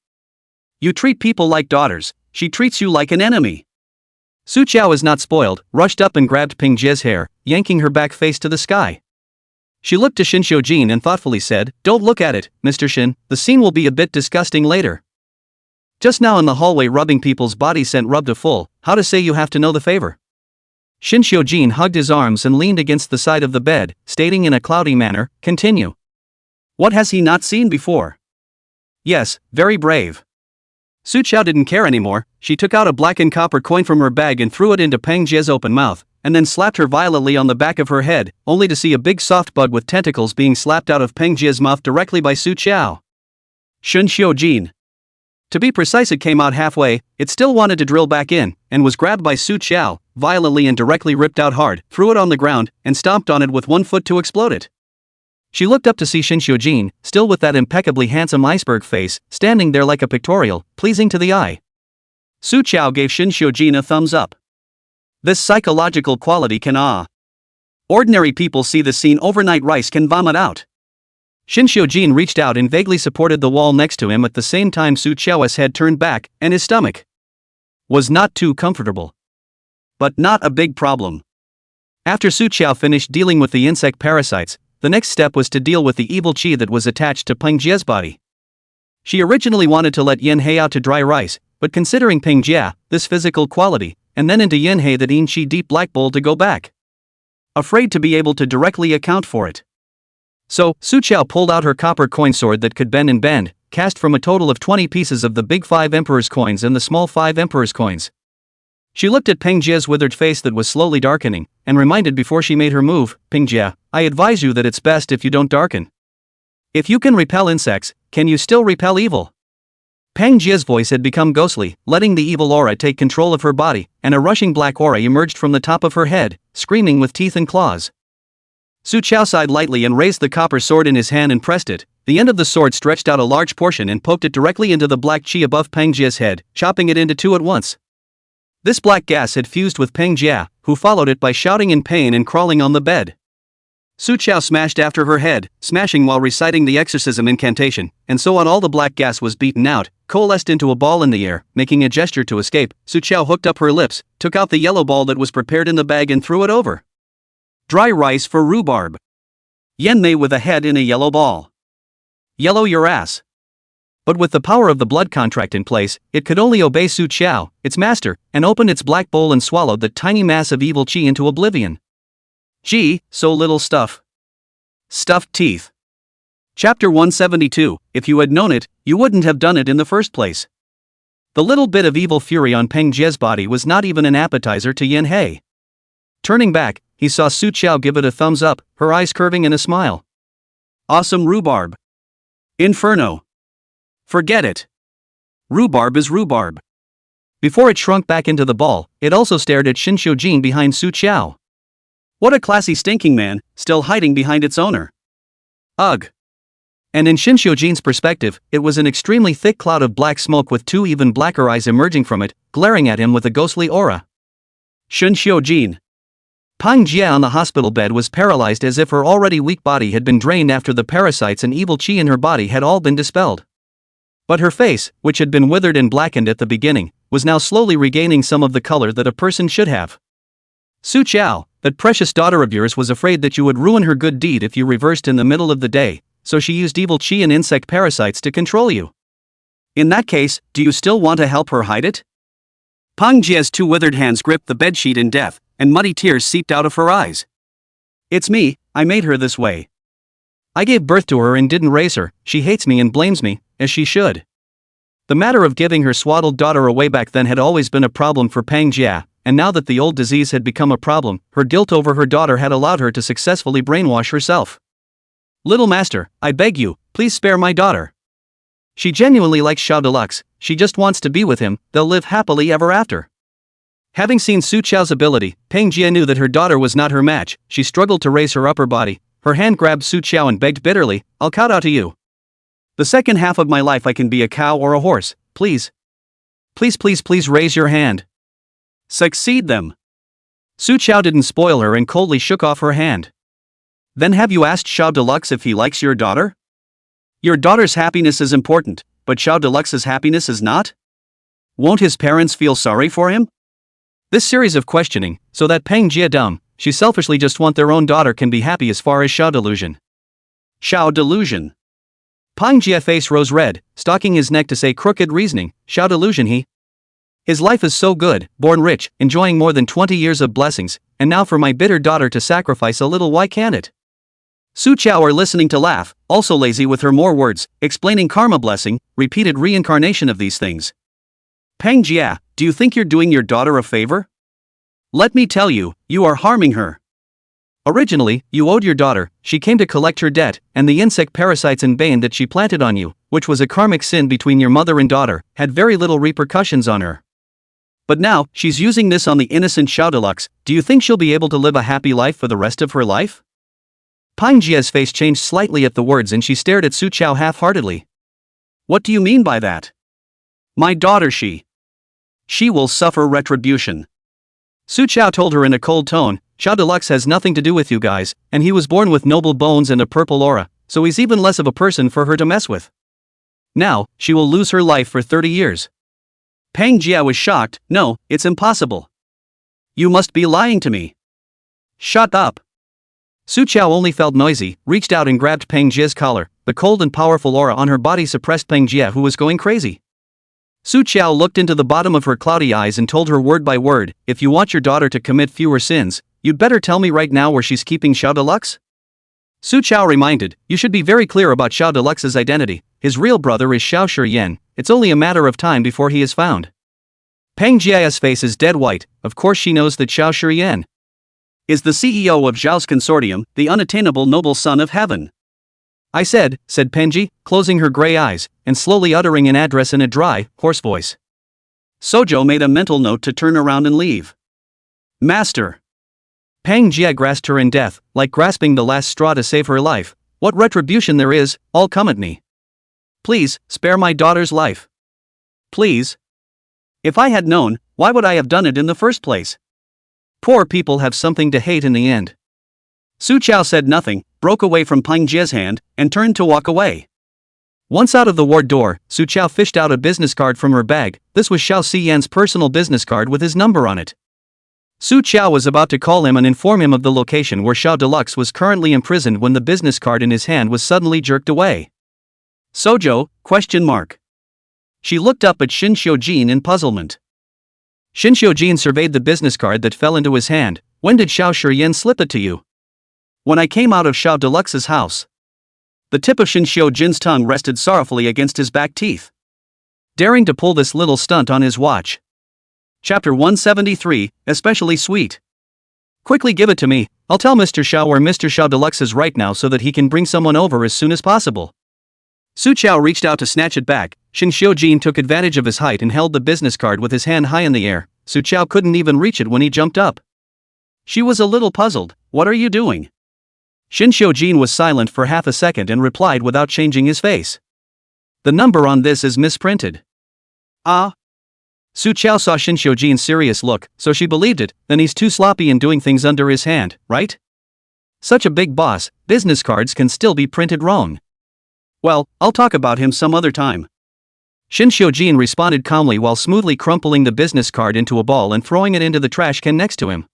You treat people like daughters, she treats you like an enemy. Su Qiao is not spoiled, rushed up and grabbed Peng Jia's hair, yanking her back face to the sky. She looked to Xin Xiujin and thoughtfully said, Don't look at it, Mr. Xin, the scene will be a bit disgusting later. Just now in the hallway rubbing people's bodies scent rubbed a full, how to say you have to know the favor. Xin Xiujin hugged his arms and leaned against the side of the bed, stating in a cloudy manner, Continue. What has he not seen before? Yes, very brave. Su Qiao didn't care anymore. She took out a blackened copper coin from her bag and threw it into Peng Jia's open mouth, and then slapped her violently on the back of her head, only to see a big soft bug with tentacles being slapped out of Peng Jia's mouth directly by Su Qiao. Xin Xiujin. To be precise, it came out halfway. It still wanted to drill back in, and was grabbed by Su Qiao, violently and directly ripped out hard, threw it on the ground, and stomped on it with one foot to explode it. She looked up to see Shin Xiujin, still with that impeccably handsome iceberg face, standing there like a pictorial, pleasing to the eye. Su Qiao gave Shin Xiujin a thumbs up. This psychological quality can Ordinary people see the scene overnight rice can vomit out. Shin Xiujin reached out and vaguely supported the wall next to him at the same time Su Qiao's head turned back, and his stomach was not too comfortable. But not a big problem. After Su Qiao finished dealing with the insect parasites, the next step was to deal with the evil qi that was attached to Peng Jie's body. She originally wanted to let Yin He out to dry rice, but considering Peng Jie, this physical quality, and then into Yin He that Yin Qi deep black bowl to go back. Afraid to be able to directly account for it. So, Su Qiao pulled out her copper coin sword that could bend and bend, cast from a total of 20 pieces of the big 5 Emperor's coins and the small 5 Emperor's coins. She looked at Peng Jie's withered face that was slowly darkening, and reminded before she made her move, Peng Jie, I advise you that it's best if you don't darken. If you can repel insects, can you still repel evil? Peng Jie's voice had become ghostly, letting the evil aura take control of her body, and a rushing black aura emerged from the top of her head, screaming with teeth and claws. Su Qiao sighed lightly and raised the copper sword in his hand and pressed it. The end of the sword stretched out a large portion and poked it directly into the black qi above Peng Jie's head, chopping it into 2 at once. This black gas had fused with Peng Jie, who followed it by shouting in pain and crawling on the bed. Su Qiao smashed after her head, smashing while reciting the exorcism incantation, and so on all the black gas was beaten out, coalesced into a ball in the air. Making a gesture to escape, Su Qiao hooked up her lips, took out the yellow ball that was prepared in the bag and threw it over. Dry rice for rhubarb. Yen Mei with a head in a yellow ball. Yellow your ass. But with the power of the blood contract in place, it could only obey Su Qiao, its master, and opened its black bowl and swallowed the tiny mass of evil qi into oblivion. Gee, so little stuff. Stuffed teeth. Chapter 172, if you had known it, you wouldn't have done it in the first place. The little bit of evil fury on Peng Jie's body was not even an appetizer to Yin He. Turning back, he saw Su Qiao give it a thumbs up, her eyes curving in a smile. Awesome rhubarb. Inferno. Forget it. Rhubarb is rhubarb. Before it shrunk back into the ball, it also stared at Shin Xiujin behind Su Qiao. What a classy stinking man, still hiding behind its owner. Ugh. And in Shin Xiujin's perspective, it was an extremely thick cloud of black smoke with 2 even blacker eyes emerging from it, glaring at him with a ghostly aura. Shin Xiujin. Peng Jie on the hospital bed was paralyzed as if her already weak body had been drained after the parasites and evil qi in her body had all been dispelled. But her face, which had been withered and blackened at the beginning, was now slowly regaining some of the color that a person should have. Su Qiao, that precious daughter of yours was afraid that you would ruin her good deed if you reversed in the middle of the day, so she used evil qi and insect parasites to control you. In that case, do you still want to help her hide it? Peng Jie's 2 withered hands gripped the bedsheet in death, and muddy tears seeped out of her eyes. It's me, I made her this way. I gave birth to her and didn't raise her, she hates me and blames me, as she should. The matter of giving her swaddled daughter away back then had always been a problem for Peng Jie, and now that the old disease had become a problem, her guilt over her daughter had allowed her to successfully brainwash herself. Little master, I beg you, please spare my daughter. She genuinely likes Xiao Deluxe, she just wants to be with him, they'll live happily ever after. Having seen Su Qiao's ability, Peng Jie knew that her daughter was not her match. She struggled to raise her upper body, her hand grabbed Su Qiao and begged bitterly, I'll kowtow to you. The second half of my life I can be a cow or a horse, please. Please please please raise your hand. Succeed them. Su Qiao didn't spoil her and coldly shook off her hand. Then have you asked Xiao Deluxe if he likes your daughter? Your daughter's happiness is important, but Xiao Deluxe's happiness is not? Won't his parents feel sorry for him? This series of questioning, so that Peng Jie dumb, she selfishly just want their own daughter can be happy as far as Xiao delusion. Xiao delusion. Peng Jie face rose red, stalking his neck to say crooked reasoning, Xiao delusion he. His life is so good, born rich, enjoying more than 20 years of blessings, and now for my bitter daughter to sacrifice a little, why can't it? Su Qiao are listening to laugh, also lazy with her more words, explaining karma blessing, repeated reincarnation of these things. Peng Jie, do you think you're doing your daughter a favor? Let me tell you, you are harming her. Originally, you owed your daughter, she came to collect her debt, and the insect parasites in bane that she planted on you, which was a karmic sin between your mother and daughter, had very little repercussions on her. But now, she's using this on the innocent Xiao Deluxe. Do you think she'll be able to live a happy life for the rest of her life? Pang Jia's face changed slightly at the words and she stared at Su Qiao half-heartedly. What do you mean by that? My daughter she will suffer retribution. Su Qiao told her in a cold tone, Xiao Deluxe has nothing to do with you guys, and he was born with noble bones and a purple aura, so he's even less of a person for her to mess with. Now, she will lose her life for 30 years. Pang Jia was shocked. No, it's impossible. You must be lying to me. Shut up. Su Qiao only felt noisy, reached out and grabbed Pang Jia's collar. The cold and powerful aura on her body suppressed Pang Jia, who was going crazy. Su Qiao looked into the bottom of her cloudy eyes and told her word by word, if you want your daughter to commit fewer sins, you'd better tell me right now where she's keeping Xiao Deluxe? Su Qiao reminded, you should be very clear about Xiao Deluxe's identity. His real brother is Xiao Shiyan. It's only a matter of time before he is found. Pang Jia's face is dead white. Of course she knows that Xiao Shiyan is the CEO of Zhao's consortium, the unattainable noble son of heaven. I said Panji, closing her gray eyes, and slowly uttering an address in a dry, hoarse voice. Sojo made a mental note to turn around and leave. Master. Pang Jia grasped her in death, like grasping the last straw to save her life. What retribution there is, all come at me. Please, spare my daughter's life. Please. If I had known, why would I have done it in the first place? Poor people have something to hate in the end. Su Qiao said nothing, broke away from Pang Jia's hand, and turned to walk away. Once out of the ward door, Su Qiao fished out a business card from her bag. This was Xiao Xiyan's personal business card with his number on it. Su Qiao was about to call him and inform him of the location where Xiao Deluxe was currently imprisoned when the business card in his hand was suddenly jerked away. Sojo? She looked up at Shin Xiujin in puzzlement. Shin Xiujin surveyed the business card that fell into his hand. When did Xiao Shiyan slip it to you? When I came out of Xiao Deluxe's house. The tip of Shin Xiujin's tongue rested sorrowfully against his back teeth. Daring to pull this little stunt on his watch. Chapter 173, especially sweet. Quickly give it to me. I'll tell Mr. Xiao where Mr. Xiao Deluxe is right now so that he can bring someone over as soon as possible. Su Qiao reached out to snatch it back. Shin Xiujin took advantage of his height and held the business card with his hand high in the air. Su Qiao couldn't even reach it when he jumped up. She was a little puzzled. What are you doing? Shin Xiujin was silent for half a second and replied without changing his face. The number on this is misprinted. Ah. Su Qiao saw Shin Xiujin's serious look, so she believed it. Then he's too sloppy in doing things under his hand, right? Such a big boss, business cards can still be printed wrong. Well, I'll talk about him some other time. Shin Xiujin responded calmly while smoothly crumpling the business card into a ball and throwing it into the trash can next to him.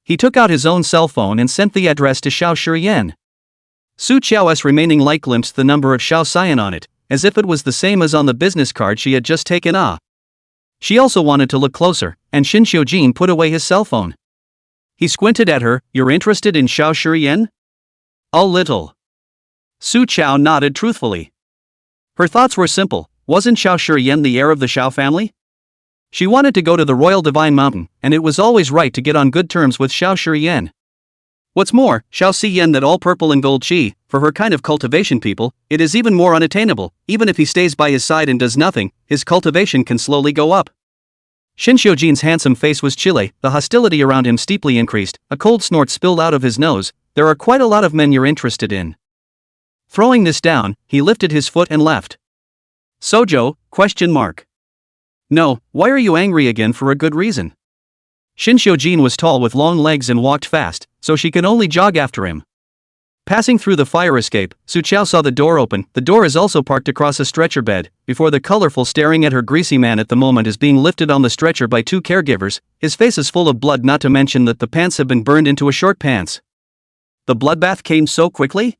He took out his own cell phone and sent the address to Xiao Shiyan. Su Qiao's remaining light glimpsed the number of Xiao Xiyan on it, as if it was the same as on the business card she had just taken. She also wanted to look closer, and Shin Xiujin put away his cell phone. He squinted at her. You're interested in Xiao Shiyan? A little. Su Qiao nodded truthfully. Her thoughts were simple. Wasn't Xiao Shiyan the heir of the Xiao family? She wanted to go to the Royal Divine Mountain, and it was always right to get on good terms with Xiao Shiyan. What's more, Xiao Xiyan that all purple and gold chi, for her kind of cultivation people, it is even more unattainable. Even if he stays by his side and does nothing, his cultivation can slowly go up. Shin Xiujin's handsome face was chilly, the hostility around him steeply increased, a cold snort spilled out of his nose. There are quite a lot of men you're interested in. Throwing this down, he lifted his foot and left. Sojo? No, why are you angry again for a good reason? Shin Xiujin was tall with long legs and walked fast, so she could only jog after him. Passing through the fire escape, Su Qiao saw the door open. The door is also parked across a stretcher bed, before the colorful staring at her greasy man at the moment is being lifted on the stretcher by two caregivers. His face is full of blood, not to mention that the pants have been burned into a short pants. The bloodbath came so quickly?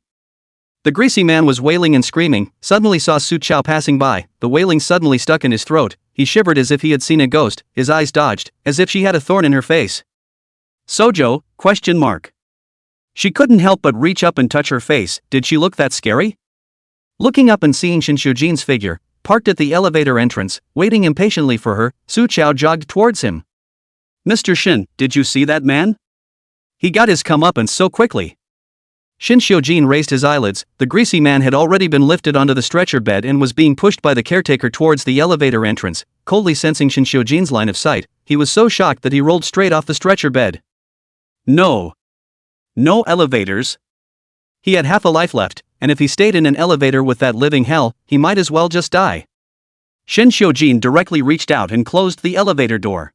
The greasy man was wailing and screaming, suddenly saw Su Qiao passing by. The wailing suddenly stuck in his throat. He shivered as if he had seen a ghost, his eyes dodged, as if she had a thorn in her face. Sojo? She couldn't help but reach up and touch her face. Did she look that scary? Looking up and seeing Shin Xiujin's figure, parked at the elevator entrance, waiting impatiently for her, Su Qiao jogged towards him. Mr. Shin, did you see that man? He got his comeuppance so quickly. Shin Xiujin raised his eyelids. The greasy man had already been lifted onto the stretcher bed and was being pushed by the caretaker towards the elevator entrance. Coldly sensing Shin Xiujin's line of sight, he was so shocked that he rolled straight off the stretcher bed. No. No elevators. He had half a life left, and if he stayed in an elevator with that living hell, he might as well just die. Shin Xiujin directly reached out and closed the elevator door.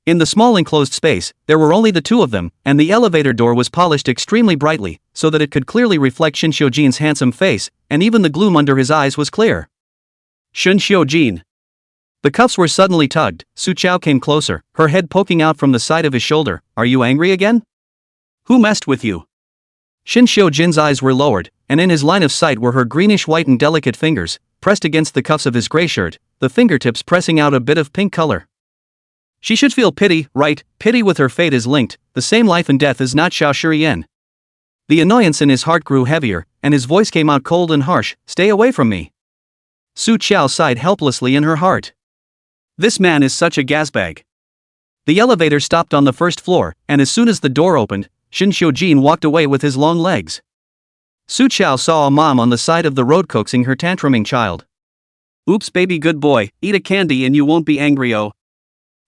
In the small enclosed space, there were only the two of them, and the elevator door was polished extremely brightly, so that it could clearly reflect Shin Xiujin's handsome face, and even the gloom under his eyes was clear. Shin Xiujin. The cuffs were suddenly tugged. Su Chao came closer, her head poking out from the side of his shoulder. Are you angry again? Who messed with you? Shin Xiujin's eyes were lowered, and in his line of sight were her greenish-white and delicate fingers, pressed against the cuffs of his gray shirt, the fingertips pressing out a bit of pink color. She should feel pity, right? Pity with her fate is linked, the same life and death is not Xiao Shiyan. The annoyance in his heart grew heavier, and his voice came out cold and harsh. Stay away from me. Su Chao sighed helplessly in her heart. This man is such a gasbag. The elevator stopped on the first floor, and as soon as the door opened, Shin Xiujin walked away with his long legs. Su Chao saw a mom on the side of the road coaxing her tantruming child. Oops baby good boy, eat a candy and you won't be angry oh.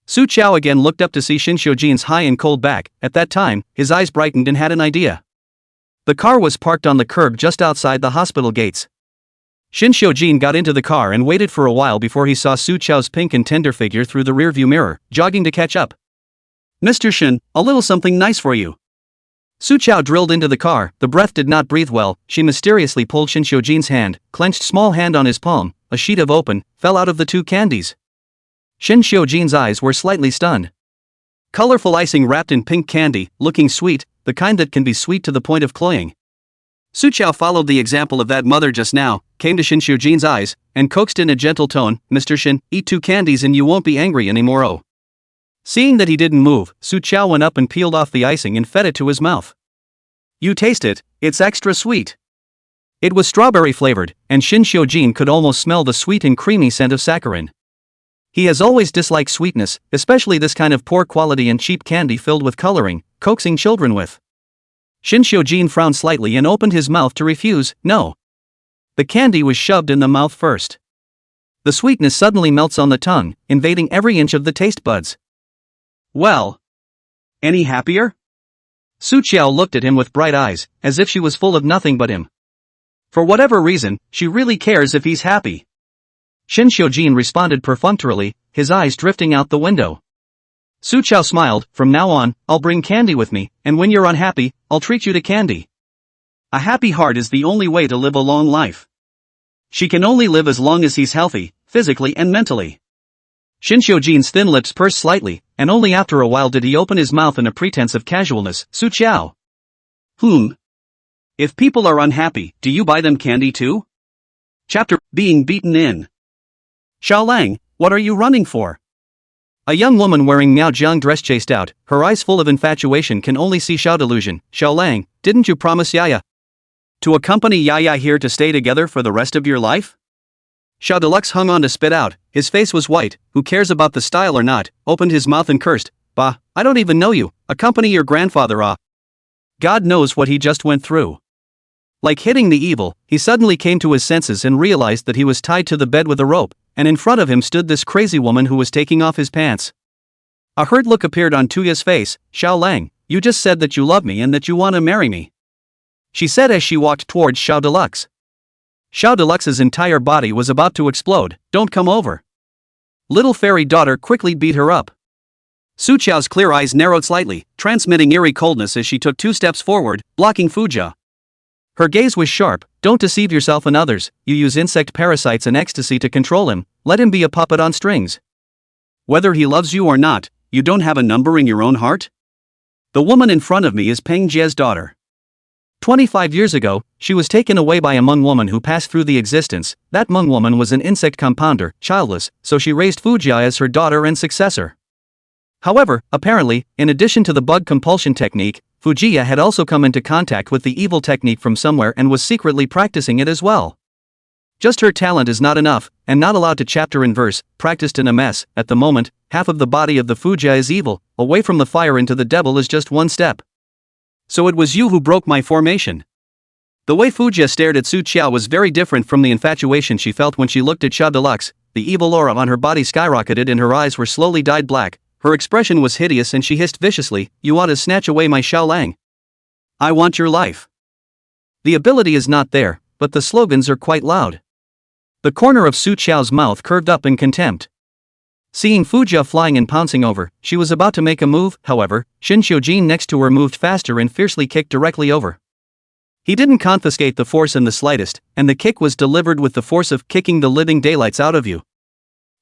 Su Chao again looked up to see Shin Xiujin's high and cold back. At that time, his eyes brightened and had an idea. The car was parked on the curb just outside the hospital gates. Shin Xiujin got into the car and waited for a while before he saw Su Chao's pink and tender figure through the rearview mirror, jogging to catch up. Mr. Shin, a little something nice for you. Su Chao drilled into the car. The breath did not breathe well. She mysteriously pulled Shin Xiujin's hand, clenched small hand on his palm. A sheet of open, fell out of the two candies. Shin Xiujin's eyes were slightly stunned. Colorful icing wrapped in pink candy, looking sweet, the kind that can be sweet to the point of cloying. Su Chao followed the example of that mother just now, came to Shin Xiujin's eyes, and coaxed in a gentle tone, Mr. Shin, eat two candies and you won't be angry anymore oh. Seeing that he didn't move, Su Chao went up and peeled off the icing and fed it to his mouth. You taste it, it's extra sweet. It was strawberry flavored, and Shin Xiujin could almost smell the sweet and creamy scent of saccharin. He has always disliked sweetness, especially this kind of poor quality and cheap candy filled with coloring, coaxing children with. Shin Xiujin frowned slightly and opened his mouth to refuse. No. The candy was shoved in the mouth first. The sweetness suddenly melts on the tongue, invading every inch of the taste buds. Well. Any happier? Su Chao looked at him with bright eyes, as if she was full of nothing but him. For whatever reason, she really cares if he's happy. Shin Xiujin responded perfunctorily, his eyes drifting out the window. Su Chao smiled, from now on, I'll bring candy with me, and when you're unhappy, I'll treat you to candy. A happy heart is the only way to live a long life. She can only live as long as he's healthy, physically and mentally. Shin Xiujin's thin lips pursed slightly, and only after a while did he open his mouth in a pretense of casualness. Su Chao. If people are unhappy, do you buy them candy too? Chapter, being beaten in. Xiaolang, what are you running for? A young woman wearing Miaojiang dress chased out, her eyes full of infatuation can only see Xiao delusion. Xiaolang, didn't you promise Yaya to accompany Yaya here to stay together for the rest of your life? Xiao Deluxe hung on to spit out, his face was white, who cares about the style or not, opened his mouth and cursed, Bah, I don't even know you, accompany your grandfather ah. God knows what he just went through. Like hitting the evil, he suddenly came to his senses and realized that he was tied to the bed with a rope, and in front of him stood this crazy woman who was taking off his pants. A hurt look appeared on Tuya's face. Xiaolang, you just said that you love me and that you want to marry me. She said as she walked towards Xiao Deluxe. Xiao Deluxe's entire body was about to explode. Don't come over. Little fairy daughter quickly beat her up. Su Chao's clear eyes narrowed slightly, transmitting eerie coldness as she took 2 steps forward, blocking Fujia. Her gaze was sharp. Don't deceive yourself and others, you use insect parasites and ecstasy to control him, let him be a puppet on strings. Whether he loves you or not, you don't have a number in your own heart? The woman in front of me is Peng Jie's daughter. 25 years ago, she was taken away by a Hmong woman who passed through the existence. That Hmong woman was an insect compounder, childless, so she raised Fujia as her daughter and successor. However, apparently, in addition to the bug compulsion technique, Fujia had also come into contact with the evil technique from somewhere and was secretly practicing it as well. Just her talent is not enough, and not allowed to chapter and verse, practiced in a mess. At the moment, half of the body of the Fujia is evil, away from the fire into the devil is just one step. So it was you who broke my formation. The way Fuja stared at Su Qiao was very different from the infatuation she felt when she looked at Xiao Deluxe. The evil aura on her body skyrocketed and her eyes were slowly dyed black. Her expression was hideous and she hissed viciously, "You ought to snatch away my Xiao Lang. I want your life." The ability is not there, but the slogans are quite loud. The corner of Su Qiao's mouth curved up in contempt. Seeing Fuja flying and pouncing over, she was about to make a move. However, Shin Xiujin next to her moved faster and fiercely kicked directly over. He didn't confiscate the force in the slightest, and the kick was delivered with the force of kicking the living daylights out of you.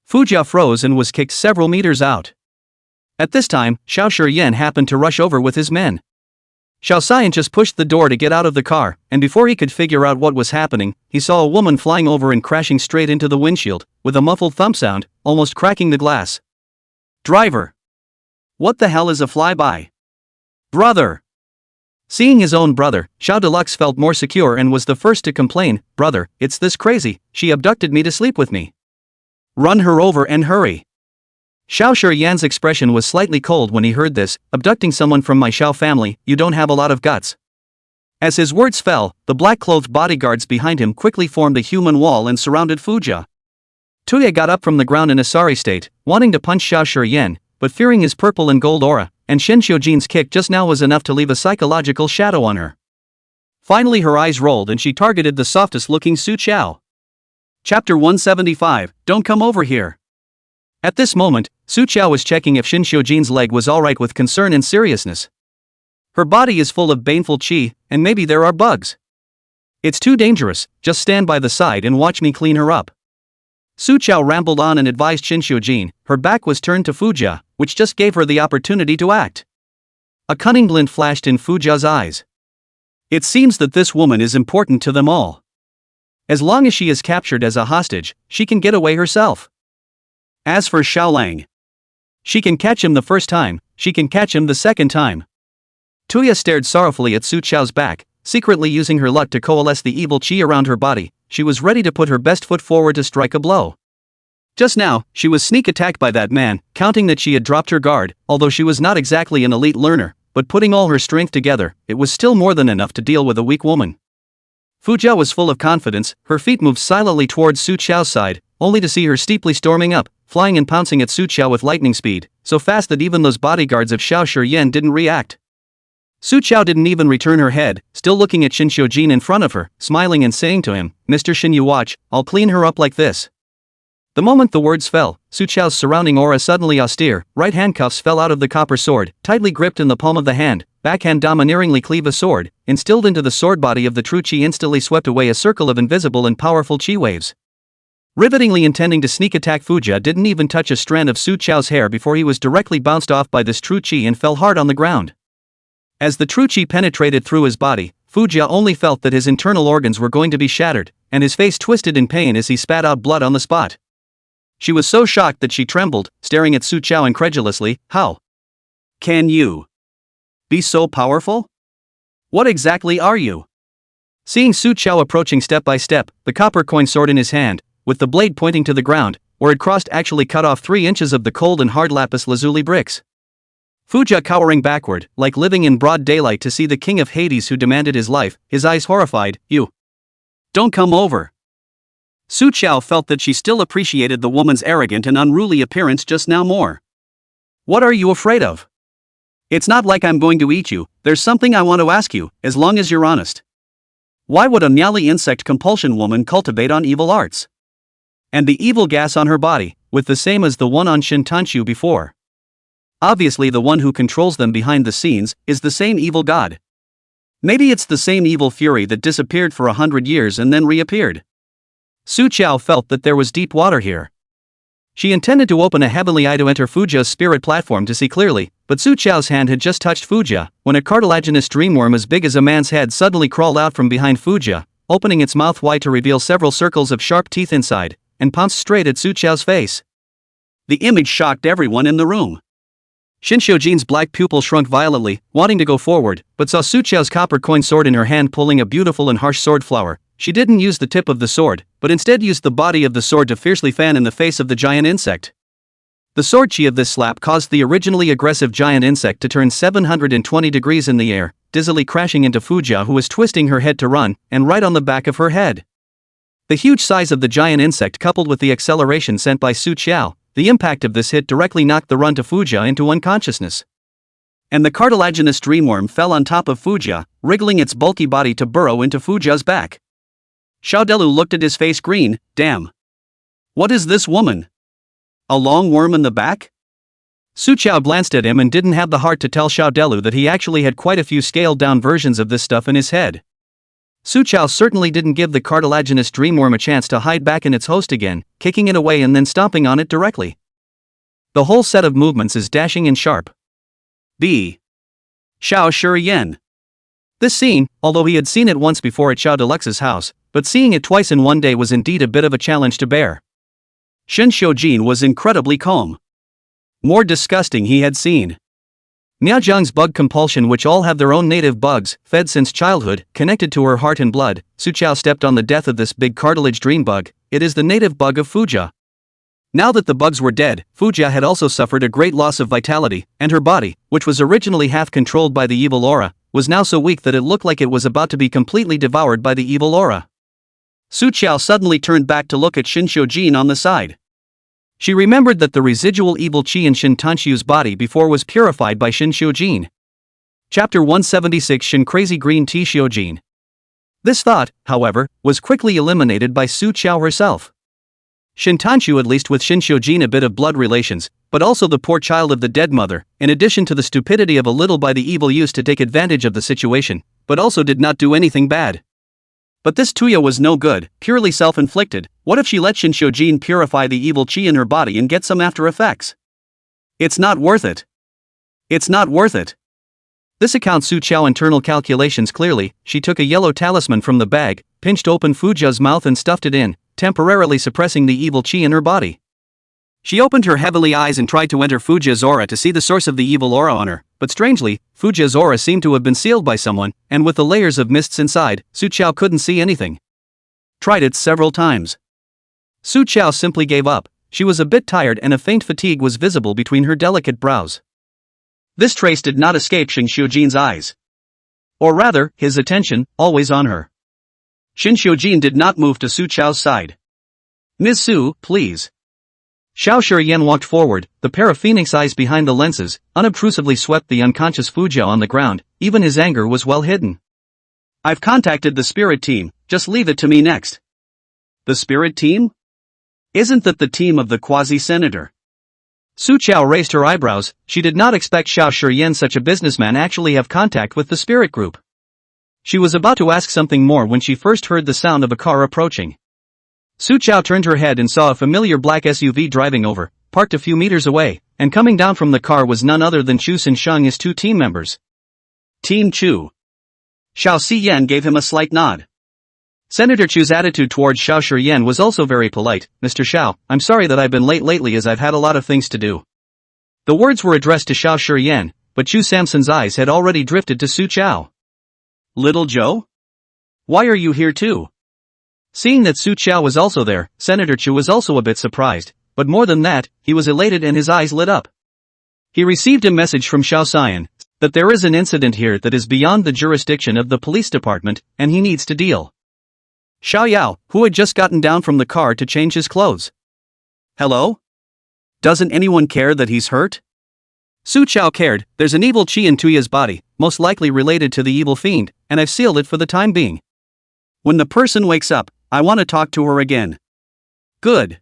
Fuja froze and was kicked several meters out. At this time, Xiao Shiyan happened to rush over with his men. Xiao Xian just pushed the door to get out of the car, and before he could figure out what was happening, he saw a woman flying over and crashing straight into the windshield, with a muffled thump sound, almost cracking the glass. "Driver! What the hell is a flyby? Brother!" Seeing his own brother, Xiao Deluxe felt more secure and was the first to complain, "Brother, it's this crazy, she abducted me to sleep with me. Run her over and hurry." Xiao Shiyan's expression was slightly cold when he heard this. "Abducting someone from my Xiao family, you don't have a lot of guts." As his words fell, the black-clothed bodyguards behind him quickly formed a human wall and surrounded Fuja. Tuya got up from the ground in a sorry state, wanting to punch Xiao Shiyan, but fearing his purple and gold aura, and Shin Xiujin's kick just now was enough to leave a psychological shadow on her. Finally her eyes rolled and she targeted the softest-looking Su Qiao. Chapter 175, Don't Come Over Here. At this moment, Su Qiao was checking if Shin Xiujin's leg was alright with concern and seriousness. Her body is full of baneful qi, and maybe there are bugs. It's too dangerous, just stand by the side and watch me clean her up. Su Qiao rambled on and advised Shin Xiujin. Her back was turned to Fuja, which just gave her the opportunity to act. A cunning glint flashed in Fuja's eyes. It seems that this woman is important to them all. As long as she is captured as a hostage, she can get away herself. As for Xiao Lang, she can catch him the first time, she can catch him the second time. Tuya stared sorrowfully at Su Qiao's back, secretly using her luck to coalesce the evil qi around her body. She was ready to put her best foot forward to strike a blow. Just now, she was sneak attacked by that man, counting that she had dropped her guard. Although she was not exactly an elite learner, but putting all her strength together, it was still more than enough to deal with a weak woman. Fuja was full of confidence. Her feet moved silently towards Su Qiao's side, only to see her steeply storming up, flying and pouncing at Su Qiao with lightning speed, so fast that even those bodyguards of Xiao Shiyan didn't react. Su Qiao didn't even return her head, still looking at Shin Xiujin in front of her, smiling and saying to him, "Mr. Shin, you watch, I'll clean her up like this." The moment the words fell, Su Qiao's surrounding aura suddenly austere. Right handcuffs fell out of the copper sword, tightly gripped in the palm of the hand. Backhand domineeringly cleave a sword, instilled into the sword body of the true qi instantly swept away a circle of invisible and powerful qi waves. Rivetingly intending to sneak attack, Fuja didn't even touch a strand of Su Qiao's hair before he was directly bounced off by this true qi and fell hard on the ground. As the true qi penetrated through his body, Fuja only felt that his internal organs were going to be shattered, and his face twisted in pain as he spat out blood on the spot. She was so shocked that she trembled, staring at Su Qiao incredulously. "How can you be so powerful? What exactly are you?" Seeing Su Qiao approaching step by step, the copper coin sword in his hand, with the blade pointing to the ground, where it crossed, actually cut off 3 inches of the cold and hard lapis lazuli bricks. Fuja cowering backward, like living in broad daylight to see the king of Hades who demanded his life, his eyes horrified. "You don't come over." Su Qiao felt that she still appreciated the woman's arrogant and unruly appearance just now more. "What are you afraid of? It's not like I'm going to eat you. There's something I want to ask you, as long as you're honest. Why would a Nyali insect compulsion woman cultivate on evil arts? And the evil gas on her body, with the same as the one on Shin Tanshu before. Obviously the one who controls them behind the scenes is the same evil god. Maybe it's the same evil fury that disappeared for 100 years and then reappeared." Su Qiao felt that there was deep water here. She intended to open a heavenly eye to enter Fuja's spirit platform to see clearly, but Su Qiao's hand had just touched Fuja, when a cartilaginous dreamworm as big as a man's head suddenly crawled out from behind Fuja, opening its mouth wide to reveal several circles of sharp teeth inside, and pounced straight at Su Qiao's face. The image shocked everyone in the room. Shin Xiujin's black pupil shrunk violently, wanting to go forward, but saw Su Qiao's copper coin sword in her hand pulling a beautiful and harsh sword flower. She didn't use the tip of the sword, but instead used the body of the sword to fiercely fan in the face of the giant insect. The sword chi of this slap caused the originally aggressive giant insect to turn 720 degrees in the air, dizzily crashing into Fujia, who was twisting her head to run, and right on the back of her head. The huge size of the giant insect coupled with the acceleration sent by Su Qiao, the impact of this hit directly knocked the run to Fujia into unconsciousness. And the cartilaginous dreamworm fell on top of Fujia, wriggling its bulky body to burrow into Fujia's back. Xiao Delu looked at his face green. Damn. What is this woman? A long worm in the back? Su Qiao glanced at him and didn't have the heart to tell Xiao Delu that he actually had quite a few scaled-down versions of this stuff in his head. Su Qiao certainly didn't give the cartilaginous dreamworm a chance to hide back in its host again, kicking it away and then stomping on it directly. The whole set of movements is dashing and sharp. B. Xiao Shuriyen. This scene, although he had seen it once before at Xiao Deluxe's house, but seeing it twice in one day was indeed a bit of a challenge to bear. Shen Xiujin was incredibly calm. More disgusting he had seen. Miajiang's bug compulsion, which all have their own native bugs, fed since childhood, connected to her heart and blood. Su Qiao stepped on the death of this big cartilage dream bug. It is the native bug of Fujia. Now that the bugs were dead, Fujia had also suffered a great loss of vitality, and her body, which was originally half controlled by the evil aura, was now so weak that it looked like it was about to be completely devoured by the evil aura. Su Qiao suddenly turned back to look at Shin Xiujin on the side. She remembered that the residual evil chi in Shin Tanxiu's body before was purified by Shin Xiujin. Chapter 176 Shin Crazy Green Tea Xiujin. This thought, however, was quickly eliminated by Su Qiao herself. Shin Tanxiu, at least with Shin Xiujin a bit of blood relations, but also the poor child of the dead mother, in addition to the stupidity of a little by the evil used to take advantage of the situation, but also did not do anything bad. But this Tuya was no good, purely self-inflicted. What if she let Shin Xiujin purify the evil chi in her body and get some after effects? It's not worth it. It's not worth it. This accounts Su Qiao internal calculations clearly. She took a yellow talisman from the bag, pinched open Fujia's mouth and stuffed it in, temporarily suppressing the evil chi in her body. She opened her heavenly eyes and tried to enter Fujia's aura to see the source of the evil aura on her, but strangely, Fujia's aura seemed to have been sealed by someone, and with the layers of mists inside, Su Qiao couldn't see anything. Tried it several times. Su Qiao simply gave up. She was a bit tired and a faint fatigue was visible between her delicate brows. This trace did not escape Shin Xiujin's eyes. Or rather, his attention, always on her. Shin Xiujin did not move to Su Qiao's side. Ms. Su, please. Xiao Shuriyen walked forward, the pair of phoenix eyes behind the lenses, unobtrusively swept the unconscious Fujia on the ground. Even his anger was well hidden. I've contacted the spirit team, just leave it to me next. The spirit team? Isn't that the team of the quasi-senator? Su Qiao raised her eyebrows. She did not expect Xiao Shuriyen, such a businessman, actually have contact with the spirit group. She was about to ask something more when she first heard the sound of a car approaching. Su Qiao turned her head and saw a familiar black SUV driving over, parked a few meters away, and coming down from the car was none other than Chu Xinsheng, his two team members. Team Chu. Xiao Xiyan gave him a slight nod. Senator Chu's attitude towards Xiao Shuriyen was also very polite. Mr. Xiao, I'm sorry that I've been late lately as I've had a lot of things to do. The words were addressed to Xiao Shuriyen, but Chu Samson's eyes had already drifted to Su Qiao. Little Joe? Why are you here too? Seeing that Su Qiao was also there, Senator Chu was also a bit surprised, but more than that, he was elated and his eyes lit up. He received a message from Xiao Xian, that there is an incident here that is beyond the jurisdiction of the police department, and he needs to deal. Xiao Yao, who had just gotten down from the car to change his clothes. Hello? Doesn't anyone care that he's hurt? Su Qiao cared. There's an evil chi in Tuya's body, most likely related to the evil fiend, and I've sealed it for the time being. When the person wakes up, I want to talk to her again. Good.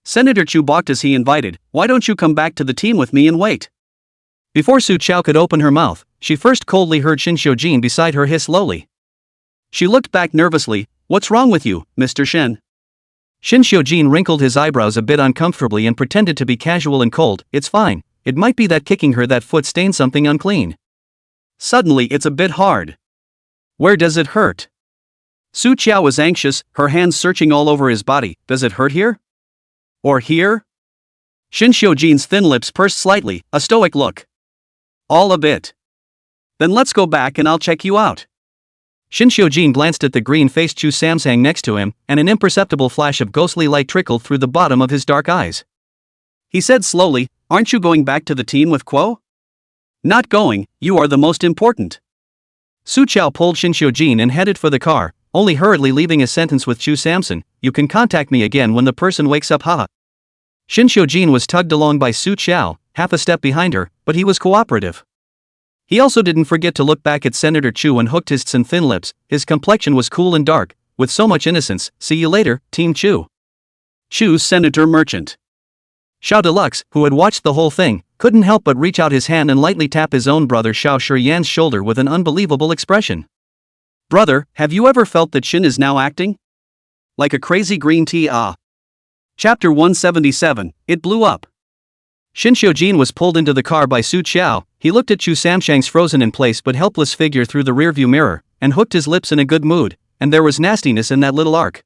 Senator Chu balked as he invited, why don't you come back to the team with me and wait? Before Su Qiao could open her mouth, she first coldly heard Shin Xiujin beside her hiss lowly. She looked back nervously. What's wrong with you, Mr. Shen? Shin Xiujin wrinkled his eyebrows a bit uncomfortably and pretended to be casual and cold. It's fine. It might be that kicking her that foot stained something unclean. Suddenly it's a bit hard. Where does it hurt? Su Qiao was anxious, her hands searching all over his body. Does it hurt here? Or here? Shin Xiujin's thin lips pursed slightly, a stoic look. All a bit. Then let's go back and I'll check you out. Shin Xiujin glanced at the green-faced Chu Samsang next to him, and an imperceptible flash of ghostly light trickled through the bottom of his dark eyes. He said slowly, "Aren't you going back to the team with Quo?" "Not going, you are the most important." Su Chao pulled Shin Xiujin and headed for the car, only hurriedly leaving a sentence with Chu Samson, "You can contact me again when the person wakes up, haha." Shin Xiujin was tugged along by Su Chao, half a step behind her, but he was cooperative. He also didn't forget to look back at Senator Chu and hooked his thin lips. His complexion was cool and dark, with so much innocence. "See you later, Team Chu." Chu's Senator Merchant. Xiao Deluxe, who had watched the whole thing, couldn't help but reach out his hand and lightly tap his own brother Xiao Shiyan's shoulder with an unbelievable expression. "Brother, have you ever felt that Shin is now acting like a crazy green tea?" Chapter 177, It Blew Up. Shin Xiujin was pulled into the car by Su Chao. He looked at Chu Samshang's frozen in place but helpless figure through the rearview mirror, and hooked his lips in a good mood, and there was nastiness in that little arc.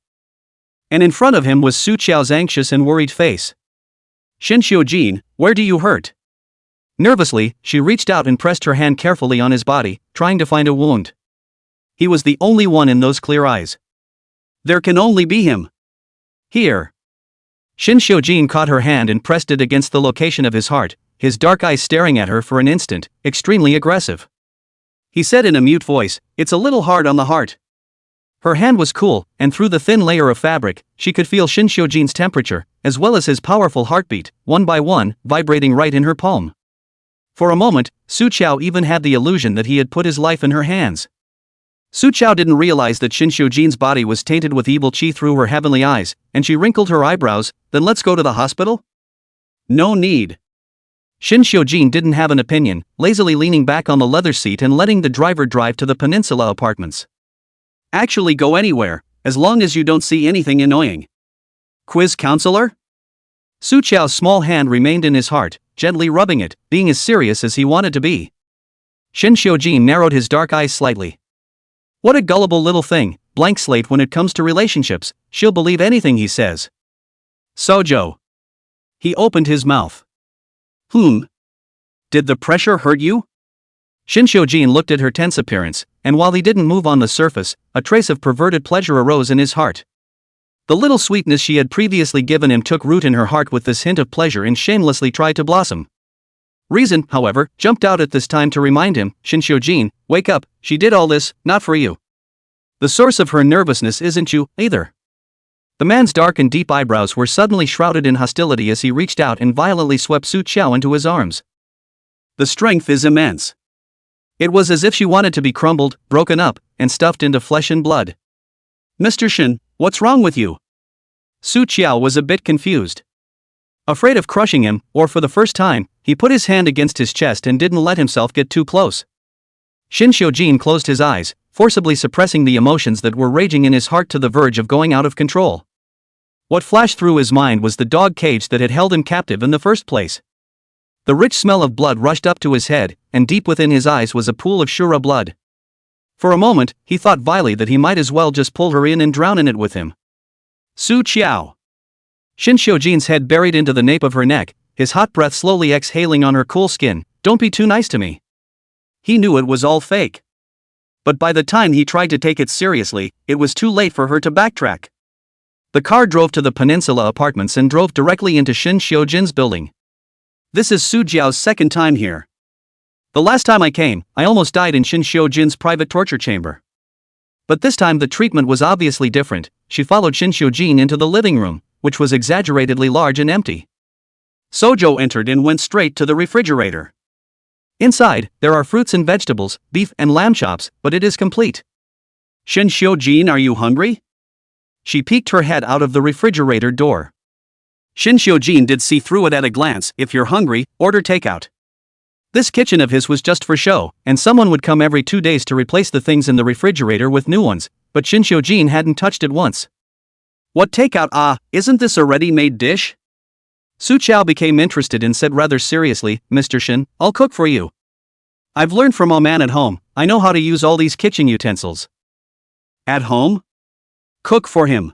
And in front of him was Su Chao's anxious and worried face. "Shin Xiujin, where do you hurt?" Nervously, she reached out and pressed her hand carefully on his body, trying to find a wound. He was the only one in those clear eyes. There can only be him. Here. Shin Xiujin caught her hand and pressed it against the location of his heart, his dark eyes staring at her for an instant, extremely aggressive. He said in a mute voice, "It's a little hard on the heart." Her hand was cool, and through the thin layer of fabric, she could feel Shin Xiujin's temperature, as well as his powerful heartbeat, one by one, vibrating right in her palm. For a moment, Su Chao even had the illusion that he had put his life in her hands. Su Chao didn't realize that Shin Xiujin's body was tainted with evil chi through her heavenly eyes, and she wrinkled her eyebrows. "Then let's go to the hospital?" "No need." Shin Xiujin didn't have an opinion, lazily leaning back on the leather seat and letting the driver drive to the Peninsula apartments. "Actually go anywhere, as long as you don't see anything annoying." "Quiz counselor?" Su Chao's small hand remained in his heart, gently rubbing it, being as serious as he wanted to be. Shin Xiujin narrowed his dark eyes slightly. What a gullible little thing, blank slate when it comes to relationships, she'll believe anything he says. "Sojo." He opened his mouth. Did the pressure hurt you?" Shin Xiujin looked at her tense appearance, and while he didn't move on the surface, a trace of perverted pleasure arose in his heart. The little sweetness she had previously given him took root in her heart with this hint of pleasure and shamelessly tried to blossom. Reason, however, jumped out at this time to remind him, "Shin Xiujin, wake up, she did all this, not for you. The source of her nervousness isn't you, either." The man's dark and deep eyebrows were suddenly shrouded in hostility as he reached out and violently swept Su Chao into his arms. The strength is immense. It was as if she wanted to be crumbled, broken up, and stuffed into flesh and blood. "Mr. Shin, what's wrong with you?" Su Chao was a bit confused. Afraid of crushing him, or for the first time, he put his hand against his chest and didn't let himself get too close. Shin Xiujin closed his eyes, forcibly suppressing the emotions that were raging in his heart to the verge of going out of control. What flashed through his mind was the dog cage that had held him captive in the first place. The rich smell of blood rushed up to his head, and deep within his eyes was a pool of Shura blood. For a moment, he thought vilely that he might as well just pull her in and drown in it with him. "Su Chao." Shin Xiujin's head buried into the nape of her neck, his hot breath slowly exhaling on her cool skin. "Don't be too nice to me." He knew it was all fake. But by the time he tried to take it seriously, it was too late for her to backtrack. The car drove to the Peninsula apartments and drove directly into Shin Xiujin's building. "This is Su Jiao's second time here. The last time I came, I almost died in Shin Xiujin's private torture chamber. But this time the treatment was obviously different." She followed Shin Xiujin into the living room, which was exaggeratedly large and empty. Sojo entered and went straight to the refrigerator. Inside, there are fruits and vegetables, beef and lamb chops, but it is complete. "Shin Xiujin, are you hungry?" She peeked her head out of the refrigerator door. Shin Xiujin did see through it at a glance. "If you're hungry, order takeout." This kitchen of his was just for show, and someone would come every 2 days to replace the things in the refrigerator with new ones, but Shin Xiujin hadn't touched it once. "What takeout? Isn't this a ready-made dish?" Su Chao became interested and said rather seriously, "Mr. Shin, I'll cook for you. I've learned from a man at home, I know how to use all these kitchen utensils." "At home? Cook for him."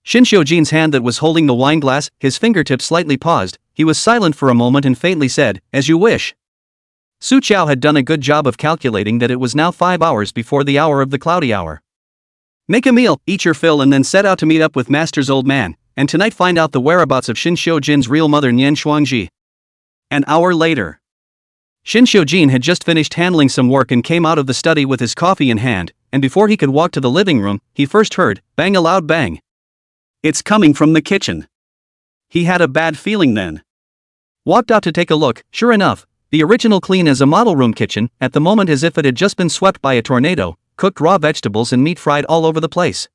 Shin Xiujin's hand that was holding the wine glass, his fingertips slightly paused. He was silent for a moment and faintly said, "As you wish." Su Chao had done a good job of calculating that it was now 5 hours before the hour of the cloudy hour. "Make a meal, eat your fill and then set out to meet up with Master's old man. and tonight find out the whereabouts of Shin Xiujin's real mother Nian Shuangji. An hour later. Shin Xiujin had just finished handling some work and came out of the study with his coffee in hand, and before he could walk to the living room, he first heard, bang, a loud bang. It's coming from the kitchen. He had a bad feeling then. Walked out to take a look. Sure enough, the original clean as a model room kitchen, at the moment as if it had just been swept by a tornado, cooked raw vegetables and meat fried all over the place.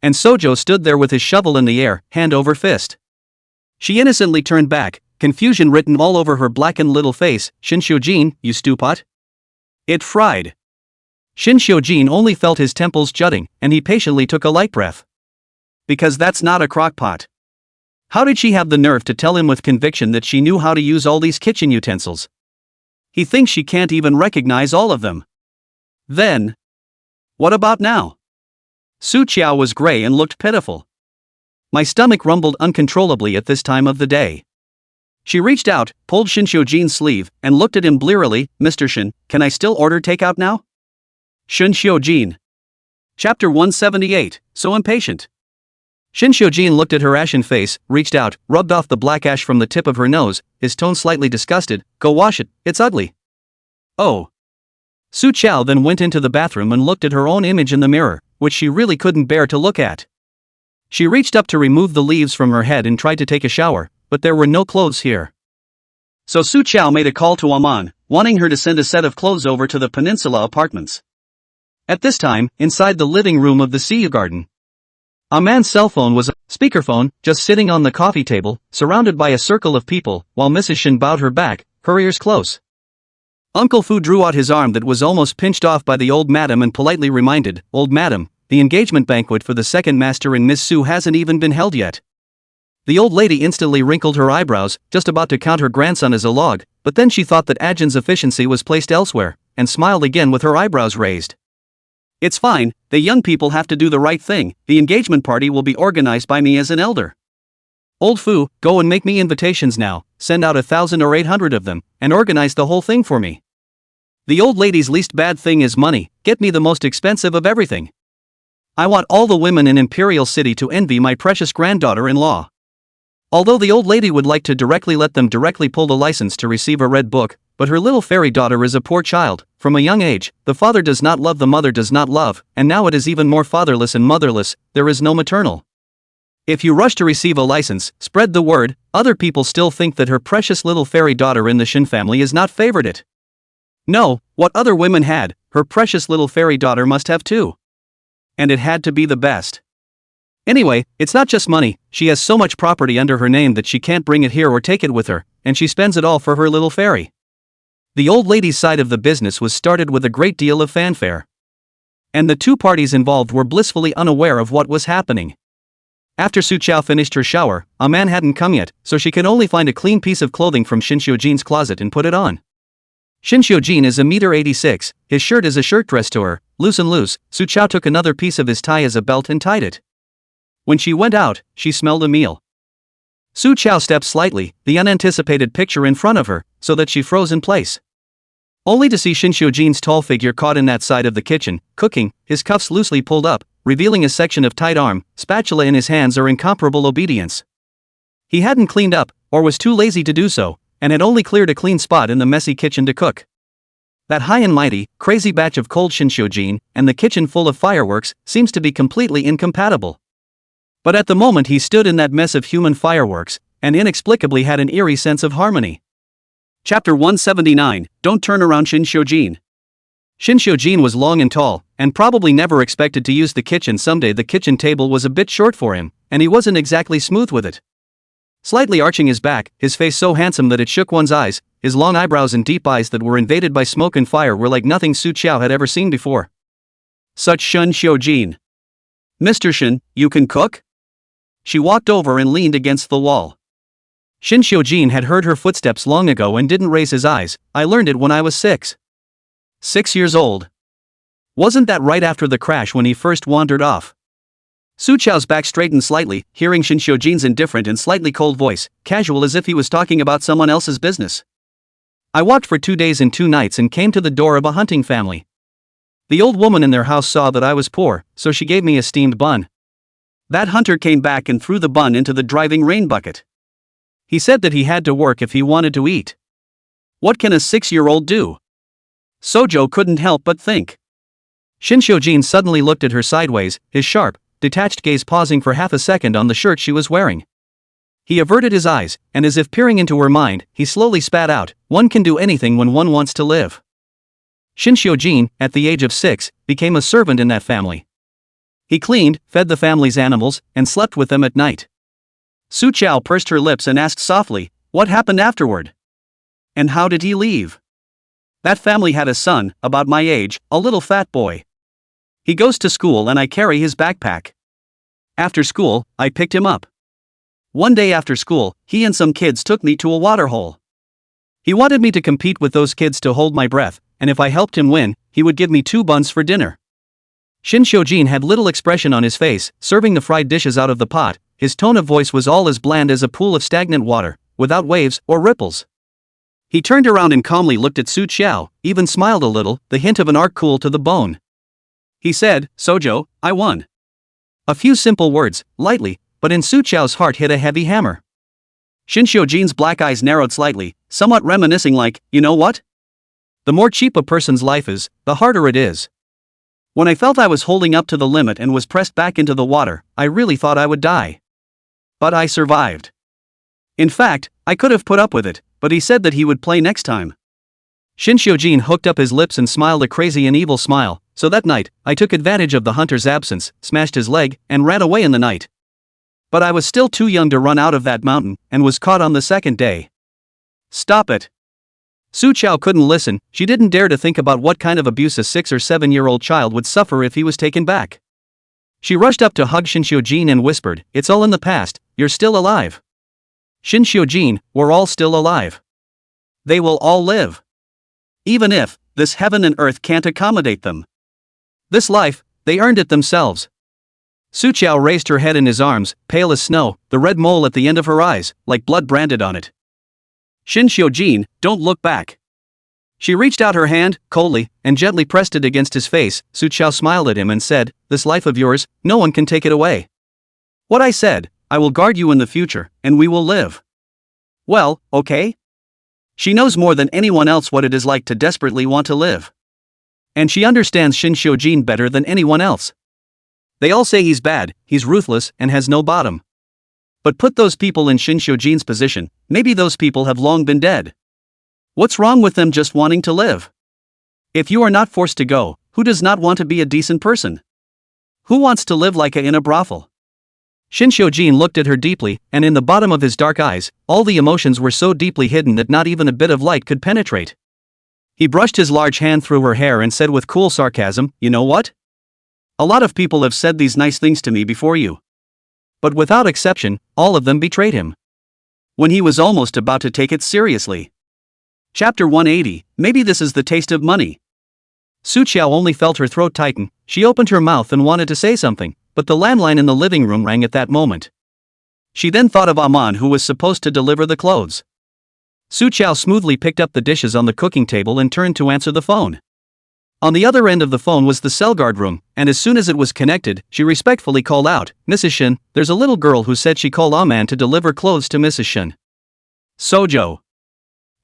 And Sojo stood there with his shovel in the air, hand over fist. She innocently turned back, confusion written all over her blackened little face. Shin Xiujin, you stewpot? It fried. Shin Xiujin only felt his temples jutting, and he patiently took a light breath. Because that's not a crockpot. How did she have the nerve to tell him with conviction that she knew how to use all these kitchen utensils? He thinks she can't even recognize all of them. Then. What about now? Su Qiao was gray and looked pitiful. My stomach rumbled uncontrollably at this time of the day. She reached out, pulled Shin Xiujin's sleeve, and looked at him blearily. Mr. Shin, can I still order takeout now? Shin Xiujin. Chapter 178, so impatient. Shin Xiujin looked at her ashen face, reached out, rubbed off the black ash from the tip of her nose, his tone slightly disgusted. Go wash it, it's ugly. Oh. Su Qiao then went into the bathroom and looked at her own image in the mirror, which she really couldn't bear to look at. She reached up to remove the leaves from her head and tried to take a shower, but there were no clothes here. So Su Qiao made a call to Aman, wanting her to send a set of clothes over to the Peninsula Apartments. At this time, inside the living room of the Sea Garden, Aman's cell phone was a speakerphone, just sitting on the coffee table, surrounded by a circle of people, while Mrs. Shin bowed her back, her ears close. Uncle Fu drew out his arm that was almost pinched off by the old madam and politely reminded, Old madam, the engagement banquet for the second master and Miss Su hasn't even been held yet. The old lady instantly wrinkled her eyebrows, just about to count her grandson as a log, but then she thought that Ajin's efficiency was placed elsewhere, and smiled again with her eyebrows raised. It's fine, the young people have to do the right thing, the engagement party will be organized by me as an elder. Old Fu, go and make me invitations now, send out 1,000 or 800 of them, and organize the whole thing for me. The old lady's least bad thing is money, get me the most expensive of everything. I want all the women in Imperial City to envy my precious granddaughter-in-law. Although the old lady would like to directly let them directly pull the license to receive a red book, but her little fairy daughter is a poor child. From a young age, the father does not love, the mother does not love, and now it is even more fatherless and motherless, there is no maternal. If you rush to receive a license, spread the word, other people still think that her precious little fairy daughter in the Shin family is not favored it. No, what other women had, her precious little fairy daughter must have too. And it had to be the best. Anyway, it's not just money, she has so much property under her name that she can't bring it here or take it with her, and she spends it all for her little fairy. The old lady's side of the business was started with a great deal of fanfare. And the two parties involved were blissfully unaware of what was happening. After Su Qiao finished her shower, a man hadn't come yet, so she could only find a clean piece of clothing from Shin Xiujin's closet and put it on. Shin Xiujin is a meter 86, his shirt is a shirt dress to her, loose and loose. Su Qiao took another piece of his tie as a belt and tied it. When she went out, she smelled a meal. Su Qiao stepped slightly, the unanticipated picture in front of her, so that she froze in place. Only to see Shin Xiujin's tall figure caught in that side of the kitchen, cooking, his cuffs loosely pulled up, revealing a section of tight arm, spatula in his hands or incomparable obedience. He hadn't cleaned up, or was too lazy to do so, and had only cleared a clean spot in the messy kitchen to cook. That high and mighty, crazy batch of cold Shin Xiujin, and the kitchen full of fireworks, seems to be completely incompatible. But at the moment he stood in that mess of human fireworks, and inexplicably had an eerie sense of harmony. Chapter 179, Don't Turn Around Shin Xiujin. Shin Xiujin was long and tall, and probably never expected to use the kitchen someday. The kitchen table was a bit short for him, and he wasn't exactly smooth with it. Slightly arching his back, his face so handsome that it shook one's eyes, his long eyebrows and deep eyes that were invaded by smoke and fire were like nothing Su Qiao had ever seen before. Such Shin Xiujin. Mr. Shin, you can cook? She walked over and leaned against the wall. Shin Xiujin had heard her footsteps long ago and didn't raise his eyes. I learned it when I was 6. 6 years old. Wasn't that right after the crash when he first wandered off? Su Qiao's back straightened slightly, hearing Shin Xiujin's indifferent and slightly cold voice, casual as if he was talking about someone else's business. I walked for 2 days and 2 nights and came to the door of a hunting family. The old woman in their house saw that I was poor, so she gave me a steamed bun. That hunter came back and threw the bun into the driving rain bucket. He said that he had to work if he wanted to eat. What can a 6-year-old do? Sojo couldn't help but think. Shinshojin suddenly looked at her sideways, his sharp, detached gaze pausing for half a second on the shirt she was wearing. He averted his eyes, and as if peering into her mind, he slowly spat out, "One can do anything when one wants to live." Shinshojin, at the age of 6, became a servant in that family. He cleaned, fed the family's animals, and slept with them at night. Su Chao pursed her lips and asked softly, "What happened afterward? And how did he leave?" "That family had a son, about my age, a little fat boy. He goes to school and I carry his backpack. After school, I picked him up. One day after school, he and some kids took me to a waterhole. He wanted me to compete with those kids to hold my breath, and if I helped him win, he would give me 2 buns for dinner." Shinshojin had little expression on his face, serving the fried dishes out of the pot. His tone of voice was all as bland as a pool of stagnant water, without waves or ripples. He turned around and calmly looked at Su Chao, even smiled a little, the hint of an arc cool to the bone. He said, "Sojo, I won." A few simple words, lightly, but in Su Chao's heart hit a heavy hammer. Shinshojin's black eyes narrowed slightly, somewhat reminiscing like, "You know what? The more cheap a person's life is, the harder it is. When I felt I was holding up to the limit and was pressed back into the water, I really thought I would die. But I survived. In fact, I could have put up with it, but he said that he would play next time." Shinshojin hooked up his lips and smiled a crazy and evil smile. "So that night, I took advantage of the hunter's absence, smashed his leg, and ran away in the night. But I was still too young to run out of that mountain, and was caught on the second day." "Stop it." Su Chao couldn't listen. She didn't dare to think about what kind of abuse a 6 or 7-year-old child would suffer if he was taken back. She rushed up to hug Shinshojin and whispered, "It's all in the past, you're still alive. Shinshojin, we're all still alive. They will all live. Even if this heaven and earth can't accommodate them. This life, they earned it themselves." Su Chao raised her head in his arms, pale as snow, the red mole at the end of her eyes, like blood branded on it. "Shinshojin, don't look back." She reached out her hand, coldly, and gently pressed it against his face. Su Chao smiled at him and said, "This life of yours, no one can take it away. What I said, I will guard you in the future, and we will live. Well, okay?" She knows more than anyone else what it is like to desperately want to live. And she understands Shinshojin better than anyone else. They all say he's bad, he's ruthless, and has no bottom. But put those people in Shinshojin's position, maybe those people have long been dead. What's wrong with them just wanting to live? If you are not forced to go, who does not want to be a decent person? Who wants to live like in a brothel? Shinshojin looked at her deeply, and in the bottom of his dark eyes, all the emotions were so deeply hidden that not even a bit of light could penetrate. He brushed his large hand through her hair and said with cool sarcasm, "You know what? A lot of people have said these nice things to me before you. But without exception, all of them betrayed him." When he was almost about to take it seriously. Chapter 180, Maybe this is the taste of money. Su Chao only felt her throat tighten. She opened her mouth and wanted to say something, but the landline in the living room rang at that moment. She then thought of Aman, who was supposed to deliver the clothes. Su Chao smoothly picked up the dishes on the cooking table and turned to answer the phone. On the other end of the phone was the cell guard room, and as soon as it was connected, she respectfully called out, "Mrs. Shin, there's a little girl who said she called Aman to deliver clothes to Mrs. Shin." Sojo.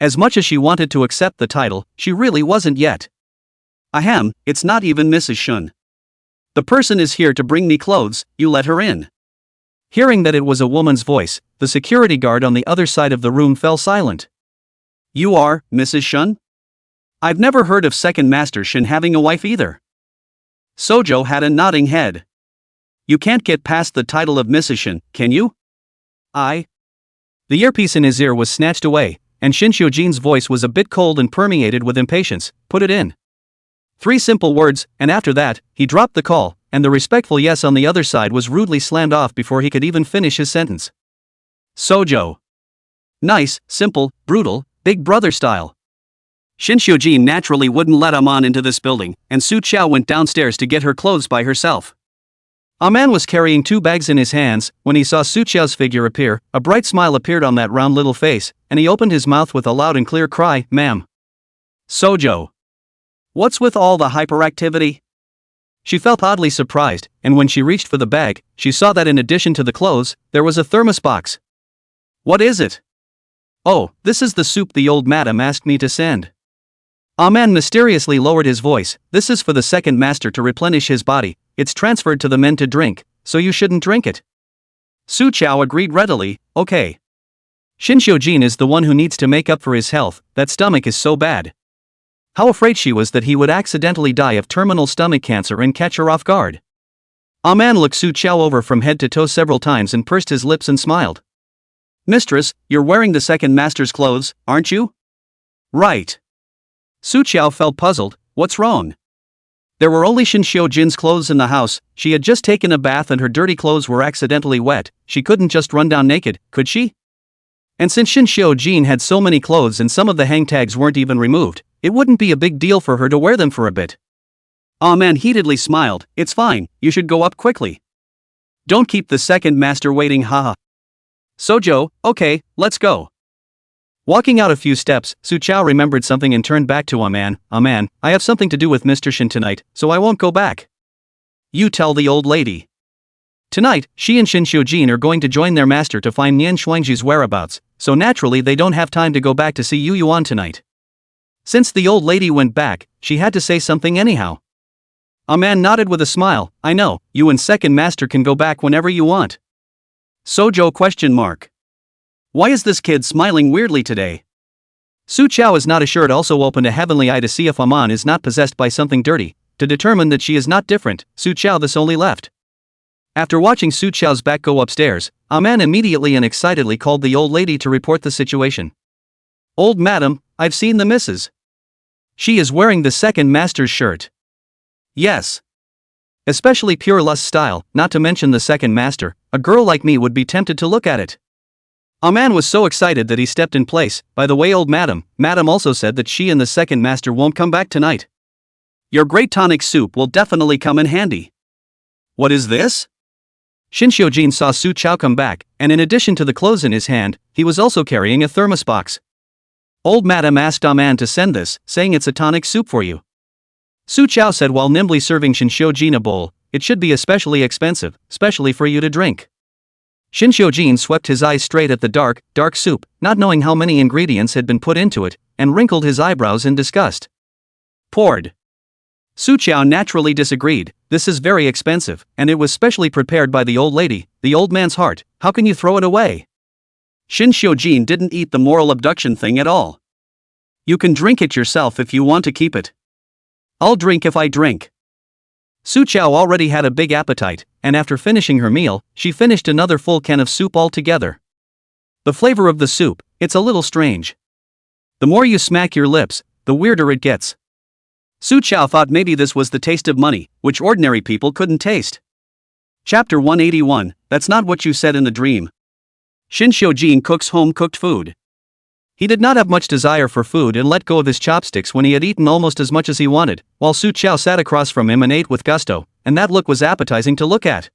As much as she wanted to accept the title, she really wasn't yet. "Ahem, it's not even Mrs. Shun. The person is here to bring me clothes, you let her in." Hearing that it was a woman's voice, the security guard on the other side of the room fell silent. "You are Mrs. Shun? I've never heard of Second Master Shin having a wife either." Sojo had a nodding head. "You can't get past the title of Mrs. Shin, can you?" "I." The earpiece in his ear was snatched away, and Shinshojin's voice was a bit cold and permeated with impatience. "Put it in." 3 simple words, and after that, he dropped the call, and the respectful yes on the other side was rudely slammed off before he could even finish his sentence. Sojo. Nice, simple, brutal, Big Brother style. Shinshojin naturally wouldn't let Aman into this building, and Su Chao went downstairs to get her clothes by herself. Aman was carrying 2 bags in his hands. When he saw Su Chao's figure appear, a bright smile appeared on that round little face, and he opened his mouth with a loud and clear cry, "Ma'am." "Sojo. What's with all the hyperactivity?" She felt oddly surprised, and when she reached for the bag, she saw that in addition to the clothes, there was a thermos box. What is it? Oh, this is the soup the old madam asked me to send. Man mysteriously lowered his voice. This is for the second master to replenish his body. It's transferred to the men to drink, so you shouldn't drink it. Su Chao agreed readily. Okay. Shinxiujin is the one who needs to make up for his health. That stomach is so bad. How afraid she was that he would accidentally die of terminal stomach cancer and catch her off guard. Man looked Su Chao over from head to toe several times and pursed his lips and smiled. Mistress, you're wearing the second master's clothes, aren't you? Right. Su Chao felt puzzled. What's wrong? There were only Shinxiujin's clothes in the house. She had just taken a bath and her dirty clothes were accidentally wet. She couldn't just run down naked, could she? And since Shinxiujin had so many clothes and some of the hang tags weren't even removed, it wouldn't be a big deal for her to wear them for a bit. Man heatedly smiled. It's fine, you should go up quickly. Don't keep the second master waiting, haha. Sojo, okay, let's go. Walking out a few steps, Su Chao remembered something and turned back to Aman. Aman, I have something to do with Mr. Shin tonight, so I won't go back. You tell the old lady. Tonight, she and Shinxiujin are going to join their master to find Nian Shuangji's whereabouts, so naturally they don't have time to go back to see Yu Yuan tonight. Since the old lady went back, she had to say something anyhow. Aman nodded with a smile. I know, you and second master can go back whenever you want. Sojo ? Why is this kid smiling weirdly today? Su Chao is not assured also opened a heavenly eye to see if Aman is not possessed by something dirty. To determine that she is not different, Su Chao thus only left. After watching Su Chao's back go upstairs, Aman immediately and excitedly called the old lady to report the situation. Old madam, I've seen the missus. She is wearing the second master's shirt. Yes. Especially pure lust style, not to mention the second master, a girl like me would be tempted to look at it. Aman was so excited that he stepped in place. By the way, old madam also said that she and the second master won't come back tonight. Your great tonic soup will definitely come in handy. What is this? Shinxiujin saw Su Chao come back, and in addition to the clothes in his hand, he was also carrying a thermos box. Old madam asked Aman to send this, saying it's a tonic soup for you. Su Chao said while nimbly serving Shinxiujin a bowl, it should be especially expensive, especially for you to drink. Shinxiujin swept his eyes straight at the dark soup, not knowing how many ingredients had been put into it, and wrinkled his eyebrows in disgust. Poured. Su Chao naturally disagreed. This is very expensive, and it was specially prepared by the old lady, the old man's heart. How can you throw it away? Shinxiujin didn't eat the moral abduction thing at all. You can drink it yourself if you want to keep it. I'll drink if I drink. Su Chao already had a big appetite, and after finishing her meal, she finished another full can of soup altogether. The flavor of the soup, it's a little strange. The more you smack your lips, the weirder it gets. Su Chao thought maybe this was the taste of money, which ordinary people couldn't taste. Chapter 181, That's not what you said in the dream. Shinxiujin cooks home-cooked food. He did not have much desire for food and let go of his chopsticks when he had eaten almost as much as he wanted, while Su Chao sat across from him and ate with gusto, and that look was appetizing to look at.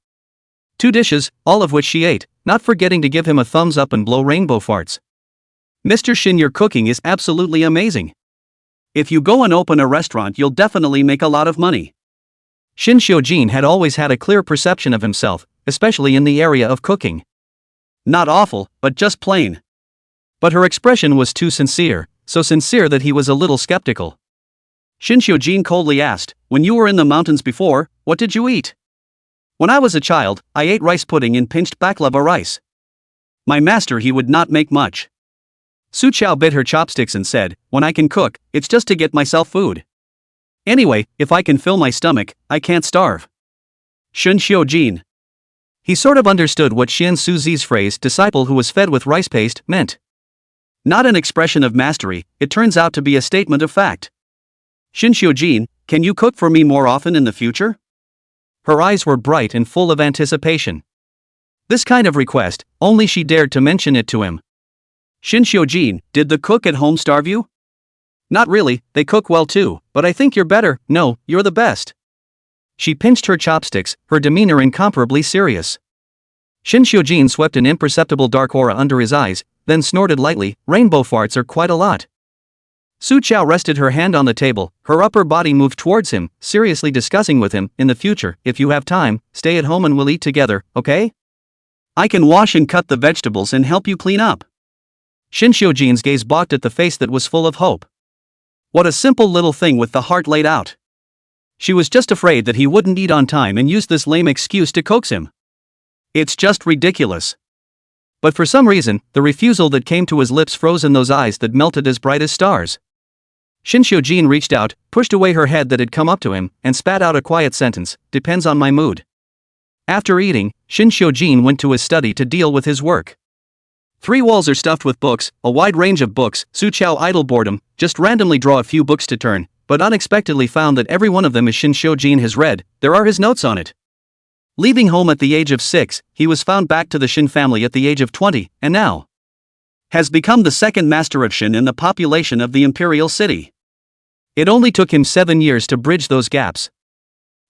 2 dishes, all of which she ate, not forgetting to give him a thumbs up and blow rainbow farts. Mr. Shin, your cooking is absolutely amazing. If you go and open a restaurant, you'll definitely make a lot of money. Shinxiujin had always had a clear perception of himself, especially in the area of cooking. Not awful, but just plain. But her expression was too sincere, so sincere that he was a little skeptical. Shinxiujin coldly asked, when you were in the mountains before, what did you eat? When I was a child, I ate rice pudding and pinched baklava rice. My master, he would not make much. Su Chao bit her chopsticks and said, when I can cook, it's just to get myself food. Anyway, if I can fill my stomach, I can't starve. Shinxiujin. He sort of understood what Xian Suzi's phrase, disciple who was fed with rice paste, meant. Not an expression of mastery, it turns out to be a statement of fact. Shinxiujin, can you cook for me more often in the future? Her eyes were bright and full of anticipation. This kind of request, only she dared to mention it to him. Shinxiujin, did the cook at home starve you? Not really, they cook well too, but I think you're better. No, you're the best. She pinched her chopsticks, her demeanor incomparably serious. Shinxiujin swept an imperceptible dark aura under his eyes, then snorted lightly, rainbow farts are quite a lot. Su Chao rested her hand on the table, her upper body moved towards him, seriously discussing with him, in the future, if you have time, stay at home and we'll eat together, okay? I can wash and cut the vegetables and help you clean up. Shin Xiujin's gaze balked at the face that was full of hope. What a simple little thing with the heart laid out. She was just afraid that he wouldn't eat on time and used this lame excuse to coax him. It's just ridiculous. But for some reason, the refusal that came to his lips froze in those eyes that melted as bright as stars. Shin Xiujin reached out, pushed away her head that had come up to him, and spat out a quiet sentence, depends on my mood. After eating, Shin Xiujin went to his study to deal with his work. 3 walls are stuffed with books, a wide range of books. Su Chao idle boredom, just randomly draw a few books to turn, but unexpectedly found that every one of them is Shin Xiujin has read, there are his notes on it. Leaving home at the age of 6, he was found back to the Shin family at the age of 20, and now has become the second master of Shin in the population of the imperial city. It only took him 7 years to bridge those gaps.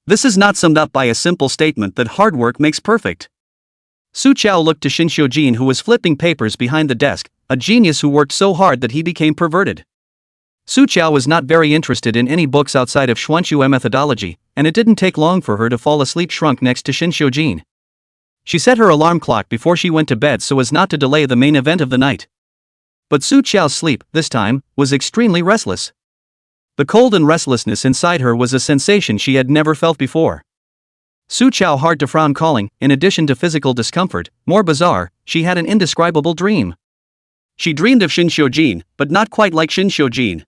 This is not summed up by a simple statement that hard work makes perfect. Su Chao looked to Shin Xiujin, who was flipping papers behind the desk, a genius who worked so hard that he became perverted. Su Chao was not very interested in any books outside of Xuanxue methodology, and it didn't take long for her to fall asleep shrunk next to Shin Xiujin. She set her alarm clock before she went to bed so as not to delay the main event of the night. But Su Chao's sleep, this time, was extremely restless. The cold and restlessness inside her was a sensation she had never felt before. Su Chao hard to frown calling, in addition to physical discomfort, more bizarre, she had an indescribable dream. She dreamed of Shin Xiujin, but not quite like Shin Xiujin.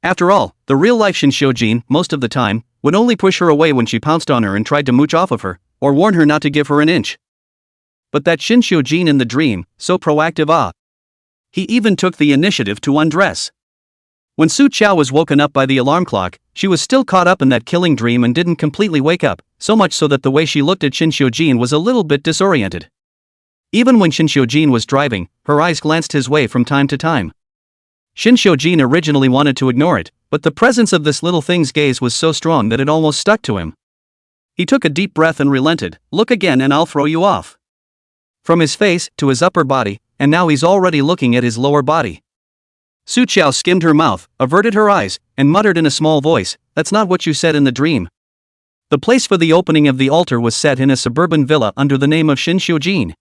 After all, the real-life Shin Xiujin, most of the time, would only push her away when she pounced on her and tried to mooch off of her, or warn her not to give her an inch. But that Shin Xiujin in the dream, so proactive, he even took the initiative to undress. When Su Chao was woken up by the alarm clock, she was still caught up in that killing dream and didn't completely wake up, so much so that the way she looked at Shin Xiujin was a little bit disoriented. Even when Shin Xiujin was driving, her eyes glanced his way from time to time. Shin Xiujin originally wanted to ignore it, but the presence of this little thing's gaze was so strong that it almost stuck to him. He took a deep breath and relented, look again and I'll throw you off. From his face to his upper body, and now he's already looking at his lower body. Su Chao skimmed her mouth, averted her eyes, and muttered in a small voice, that's not what you said in the dream. The place for the opening of the altar was set in a suburban villa under the name of Shin Xiujin.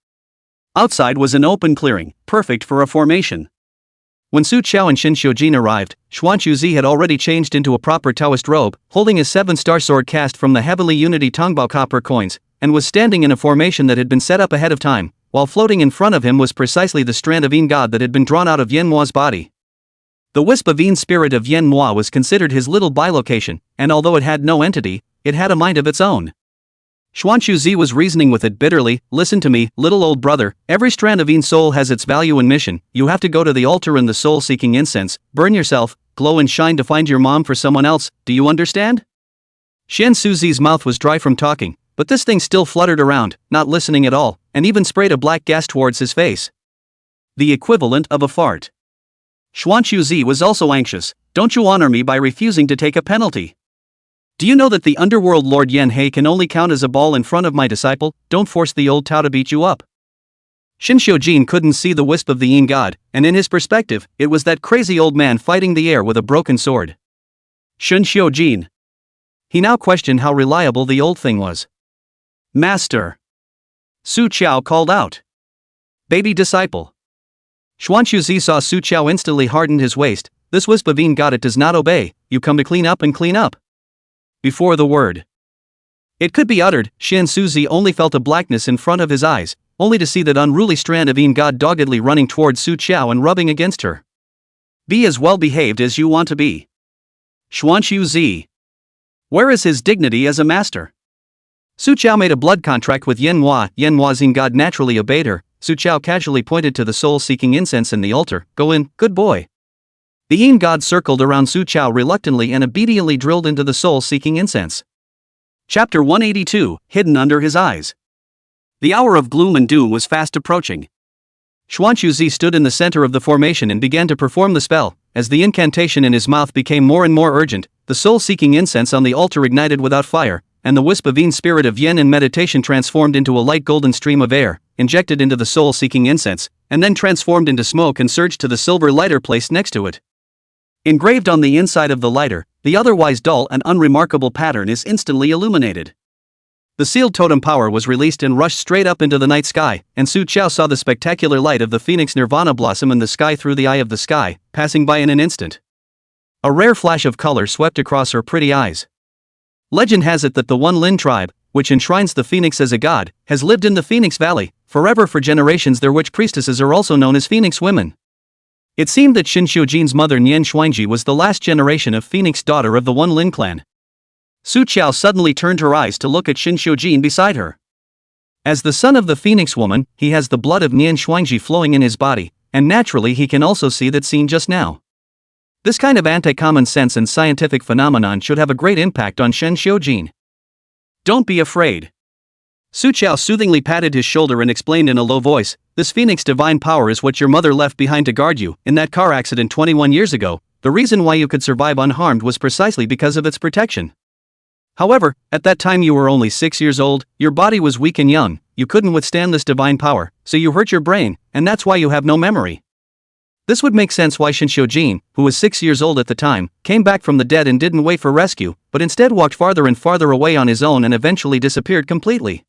Outside was an open clearing, perfect for a formation. When Su Chao and Shin Xiujin arrived, Xuanxuzi had already changed into a proper Taoist robe, holding his 7-star sword cast from the heavily Unity Tongbao copper coins, and was standing in a formation that had been set up ahead of time, while floating in front of him was precisely the strand of Yin God that had been drawn out of Yanhua's body. The wisp of Yin spirit of Yanhua was considered his little bilocation, and although it had no entity, it had a mind of its own. Xuanxuzi was reasoning with it bitterly, listen to me, little old brother, every strand of Yin soul has its value and mission, you have to go to the altar in the soul-seeking incense, burn yourself, glow and shine to find your mom for someone else, do you understand? Xuanxuzi's mouth was dry from talking, but this thing still fluttered around, not listening at all, and even sprayed a black gas towards his face. The equivalent of a fart. Xuanxuzi was also anxious, don't you honor me by refusing to take a penalty? Do you know that the underworld Lord Yanhei can only count as a ball in front of my disciple, don't force the old Tao to beat you up. Shin Xiujin couldn't see the wisp of the Yin God, and in his perspective, it was that crazy old man fighting the air with a broken sword. Shin Xiujin. He now questioned how reliable the old thing was. Master. Su Chao called out. Baby disciple. Xuanxuzi saw Su Chao instantly hardened his waist, this wisp of Yin God it does not obey, you come to clean up and clean up. Before the word it could be uttered, Xuanxuzi only felt a blackness in front of his eyes, only to see that unruly strand of Yin God doggedly running towards Su Chao and rubbing against her. Be as well behaved as you want to be. Xuanxuzi. Where is his dignity as a master? Su Chao made a blood contract with Yanhua, Yanhua's Yin God naturally obeyed her, Su Chao casually pointed to the soul-seeking incense in the altar, go in, good boy. The Yin God circled around Su Chao reluctantly and obediently drilled into the soul-seeking incense. Chapter 182, Hidden Under His Eyes. The hour of gloom and doom was fast approaching. Xuanxuzi stood in the center of the formation and began to perform the spell. As the incantation in his mouth became more and more urgent, the soul-seeking incense on the altar ignited without fire, and the wisp of Yin spirit of Yen in meditation transformed into a light golden stream of air, injected into the soul-seeking incense, and then transformed into smoke and surged to the silver lighter placed next to it. Engraved on the inside of the lighter, the otherwise dull and unremarkable pattern is instantly illuminated. The sealed totem power was released and rushed straight up into the night sky, and Su Qiao saw the spectacular light of the phoenix nirvana blossom in the sky through the eye of the sky, passing by in an instant. A rare flash of color swept across her pretty eyes. Legend has it that the One Lin tribe, which enshrines the phoenix as a god, has lived in the Phoenix Valley forever for generations. Their witch priestesses are also known as Phoenix women. It seemed that Xin Xiujin's mother Nian Xuanji was the last generation of Phoenix daughter of the One Lin clan. Su Qiao suddenly turned her eyes to look at Xin Xiujin beside her. As the son of the Phoenix woman, he has the blood of Nian Xuanji flowing in his body, and naturally he can also see that scene just now. This kind of anti-common sense and scientific phenomenon should have a great impact on Xin Xiujin. Don't be afraid. Su Qiao soothingly patted his shoulder and explained in a low voice, this Phoenix divine power is what your mother left behind to guard you in that car accident 21 years ago. The reason why you could survive unharmed was precisely because of its protection. However, at that time you were only 6 years old, your body was weak and young, you couldn't withstand this divine power, so you hurt your brain, and that's why you have no memory. This would make sense why Xin Xiujin, who was 6 years old at the time, came back from the dead and didn't wait for rescue, but instead walked farther and farther away on his own and eventually disappeared completely.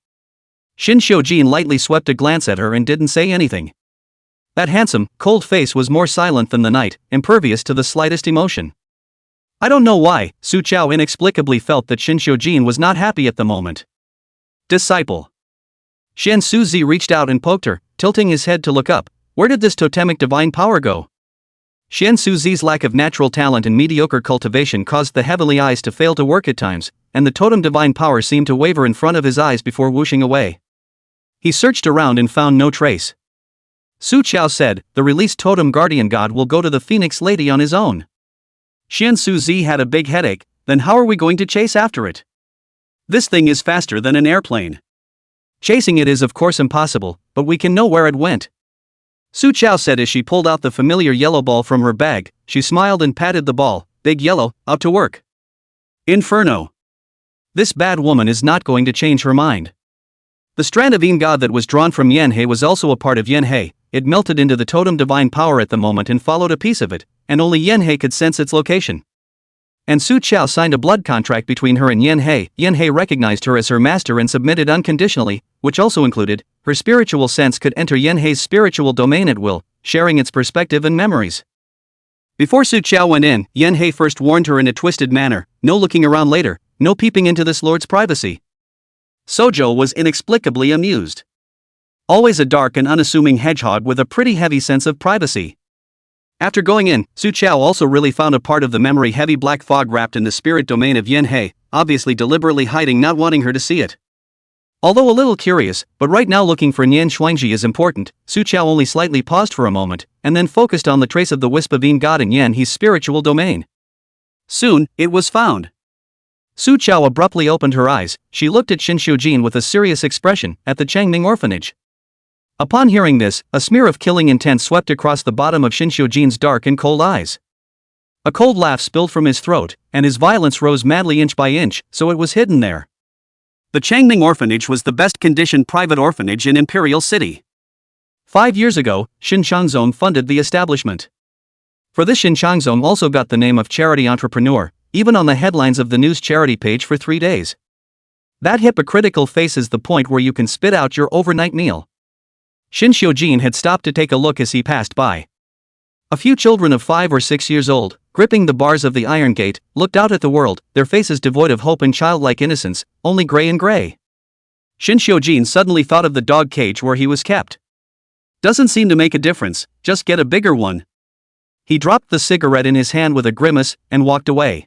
Xin Xiujin lightly swept a glance at her and didn't say anything. That handsome, cold face was more silent than the night, impervious to the slightest emotion. I don't know why, Su Qiao inexplicably felt that Xin Xiujin was not happy at the moment. Disciple. Xian Suzi reached out and poked her, tilting his head to look up. Where did this totemic divine power go? Xian Suzi's lack of natural talent and mediocre cultivation caused the heavenly eyes to fail to work at times, and the totem divine power seemed to waver in front of his eyes before whooshing away. He searched around and found no trace. Su Qiao said, the released totem guardian god will go to the Phoenix Lady on his own. Xian Suzi had a big headache. Then how are we going to chase after it? This thing is faster than an airplane. Chasing it is of course impossible, but we can know where it went. Su Qiao said as she pulled out the familiar yellow ball from her bag. She smiled and patted the ball. Big yellow, out to work. Inferno. This bad woman is not going to change her mind. The strand of Yin God that was drawn from Yanhei was also a part of Yanhei. It melted into the totem divine power at the moment and followed a piece of it, and only Yanhei could sense its location. And Su Qiao signed a blood contract between her and Yanhei. Yanhei recognized her as her master and submitted unconditionally, which also included, her spiritual sense could enter Yanhei's spiritual domain at will, sharing its perspective and memories. Before Su Qiao went in, Yanhei first warned her in a twisted manner, no looking around later, no peeping into this lord's privacy. Sojo was inexplicably amused. Always a dark and unassuming hedgehog with a pretty heavy sense of privacy. After going in, Su Qiao also really found a part of the memory-heavy black fog wrapped in the spirit domain of Yanhei, obviously deliberately hiding, not wanting her to see it. Although a little curious, but right now looking for Nian Xuanji is important, Su Qiao only slightly paused for a moment, and then focused on the trace of the wisp of Yin God in Yanhei's spiritual domain. Soon, it was found. Su Qiao abruptly opened her eyes. She looked at Xin Xiujin with a serious expression, at the Changning orphanage. Upon hearing this, a smear of killing intent swept across the bottom of Xin Xiujin's dark and cold eyes. A cold laugh spilled from his throat, and his violence rose madly inch by inch, so it was hidden there. The Changning orphanage was the best-conditioned private orphanage in Imperial City. 5 years ago, Xin Shangzong funded the establishment. For this, Xin Shangzong also got the name of charity entrepreneur, even on the headlines of the news charity page for 3 days. That hypocritical face is the point where you can spit out your overnight meal. Xin Xiujin had stopped to take a look as he passed by. A few children of 5 or 6 years old, gripping the bars of the iron gate, looked out at the world, their faces devoid of hope and childlike innocence, only gray and gray. Xin Xiujin suddenly thought of the dog cage where he was kept. Doesn't seem to make a difference, just get a bigger one. He dropped the cigarette in his hand with a grimace, and walked away.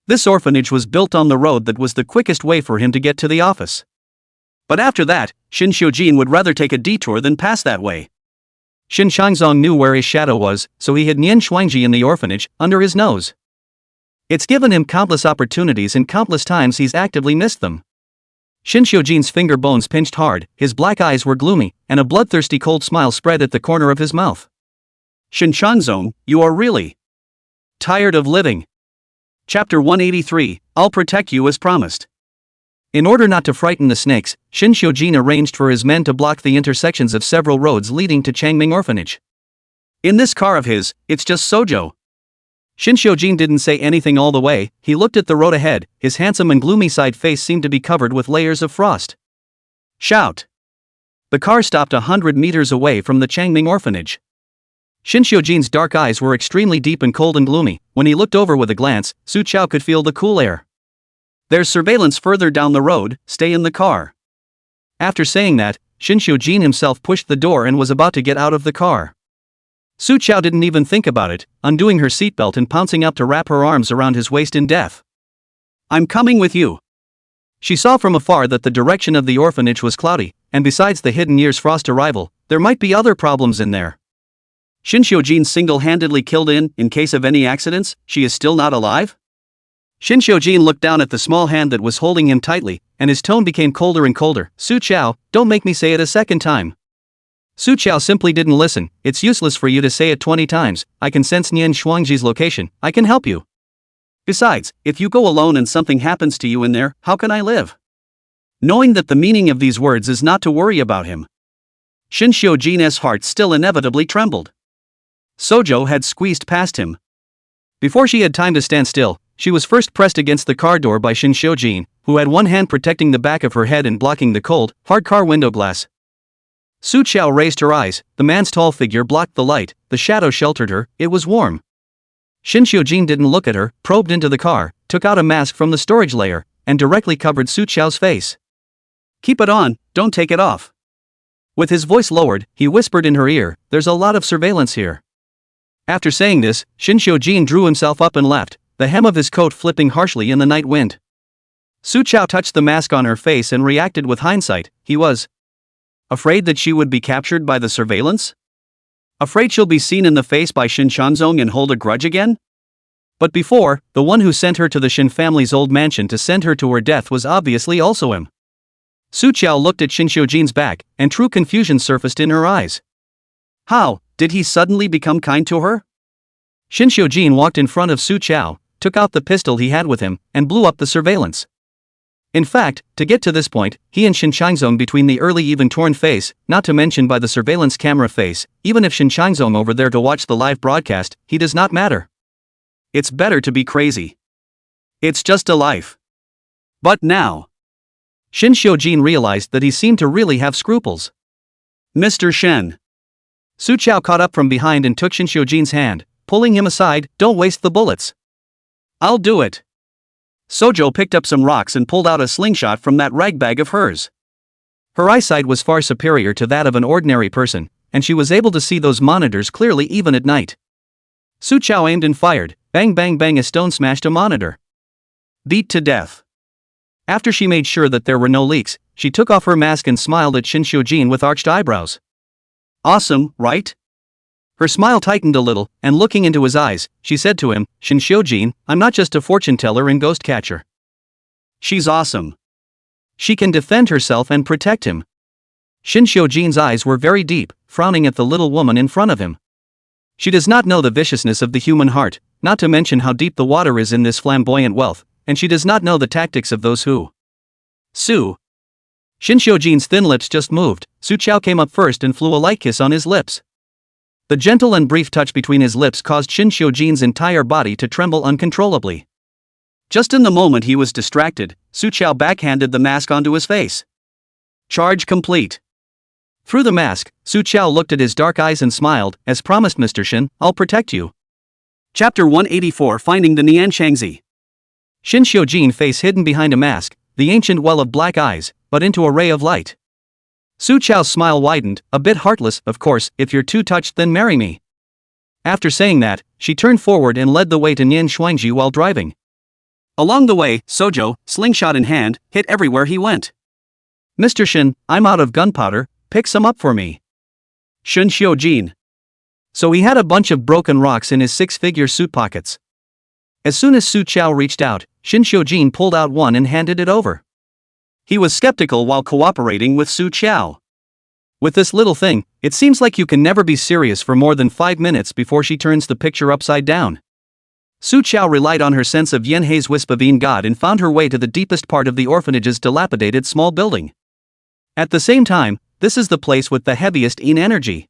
This orphanage was built on the road that was the quickest way for him to get to the office. But after that, Xin Xiujin would rather take a detour than pass that way. Xin Shangzong knew where his shadow was, so he hid Nian Xuanji in the orphanage, under his nose. It's given him countless opportunities and countless times he's actively missed them. Xin Xiujin's finger bones pinched hard, his black eyes were gloomy, and a bloodthirsty cold smile spread at the corner of his mouth. Xin Shangzong, you are really tired of living. Chapter 183, I'll protect you as promised. In order not to frighten the snakes, Xin Xiujin arranged for his men to block the intersections of several roads leading to Changming Orphanage. In this car of his, it's just Sojo. Shin Xiujin didn't say anything all the way. He looked at the road ahead. His handsome and gloomy side face seemed to be covered with layers of frost. Shout! The car stopped 100 meters away from the Changming orphanage. Shin Xiujin's dark eyes were extremely deep and cold and gloomy. When he looked over with a glance, Su Chao could feel the cool air. There's surveillance further down the road, stay in the car. After saying that, Shin Xiujin himself pushed the door and was about to get out of the car. Su Chao didn't even think about it, undoing her seatbelt and pouncing up to wrap her arms around his waist in death. I'm coming with you. She saw from afar that the direction of the orphanage was cloudy, and besides the hidden year's frost arrival, there might be other problems in there. Shin Xiujin single-handedly killed in case of any accidents, she is still not alive? Shin Xiujin looked down at the small hand that was holding him tightly, and his tone became colder and colder. Su Chao, don't make me say it a second time. Su Chao simply didn't listen. It's useless for you to say it 20 times, I can sense Nian Shuangji's location, I can help you. Besides, if you go alone and something happens to you in there, how can I live? Knowing that the meaning of these words is not to worry about him, Shin Xiujin's heart still inevitably trembled. Sojo had squeezed past him. Before she had time to stand still, she was first pressed against the car door by Shin Xiujin, who had one hand protecting the back of her head and blocking the cold, hard car window glass. Su Chao raised her eyes. The man's tall figure blocked the light, the shadow sheltered her, it was warm. Shin Xiujin didn't look at her, probed into the car, took out a mask from the storage layer, and directly covered Su Chao's face. Keep it on, don't take it off. With his voice lowered, he whispered in her ear, there's a lot of surveillance here. After saying this, Shin Xiujin drew himself up and laughed, the hem of his coat flipping harshly in the night wind. Su Chao touched the mask on her face and reacted with hindsight. He was afraid that she would be captured by the surveillance? Afraid she'll be seen in the face by Shin Chanzong and hold a grudge again? But before, the one who sent her to the Shin family's old mansion to send her to her death was obviously also him. Su Chao looked at Shin Xiujin's back, and true confusion surfaced in her eyes. How? Did he suddenly become kind to her? Shin Xiujin walked in front of Su Chao, took out the pistol he had with him, and blew up the surveillance. In fact, to get to this point, he and Shin Chanzong between the early even torn face, not to mention by the surveillance camera face, even if Shin Chanzong over there to watch the live broadcast, he does not matter. It's better to be crazy. It's just a life. But now, Shin Xiujin realized that he seemed to really have scruples. Mr. Shen. Su Chao caught up from behind and took Shin Xiujin's hand, pulling him aside, don't waste the bullets. I'll do it. Sojo picked up some rocks and pulled out a slingshot from that ragbag of hers. Her eyesight was far superior to that of an ordinary person, and she was able to see those monitors clearly even at night. Su Chao aimed and fired, bang bang bang, a stone smashed a monitor. Beat to death. After she made sure that there were no leaks, she took off her mask and smiled at Shin Xiujin with arched eyebrows. Awesome, right? Her smile tightened a little, and looking into his eyes, she said to him, Shin Xiujin, I'm not just a fortune teller and ghost catcher. She's awesome. She can defend herself and protect him. Shin Xiujin's eyes were very deep, frowning at the little woman in front of him. She does not know the viciousness of the human heart, not to mention how deep the water is in this flamboyant wealth, and she does not know the tactics of those who sue. Shin Xiujin's thin lips just moved. Su Chao came up first and flew a light kiss on his lips. The gentle and brief touch between his lips caused Shin Xiujin's entire body to tremble uncontrollably. Just in the moment he was distracted, Su Chao backhanded the mask onto his face. Charge complete. Through the mask, Su Chao looked at his dark eyes and smiled, as promised Mr. Shin, I'll protect you. Chapter 184, Finding the Nian Shangzi. Shin Xiujin face hidden behind a mask, the ancient well of black eyes, but into a ray of light. Su Chao's smile widened, a bit heartless, of course, if you're too touched then marry me. After saying that, she turned forward and led the way to Nian Shuangji while driving. Along the way, Sojo, slingshot in hand, hit everywhere he went. Mr. Shin, I'm out of gunpowder, pick some up for me. Shin Xiujin. So he had a bunch of broken rocks in his six-figure suit pockets. As soon as Su Chao reached out, Shin Xiujin pulled out one and handed it over. He was skeptical while cooperating with Su Chao. With this little thing, it seems like you can never be serious for more than 5 minutes before she turns the picture upside down. Su Chao relied on her sense of Yenhei's wisp of Yin God and found her way to the deepest part of the orphanage's dilapidated small building. At the same time, this is the place with the heaviest Yin energy.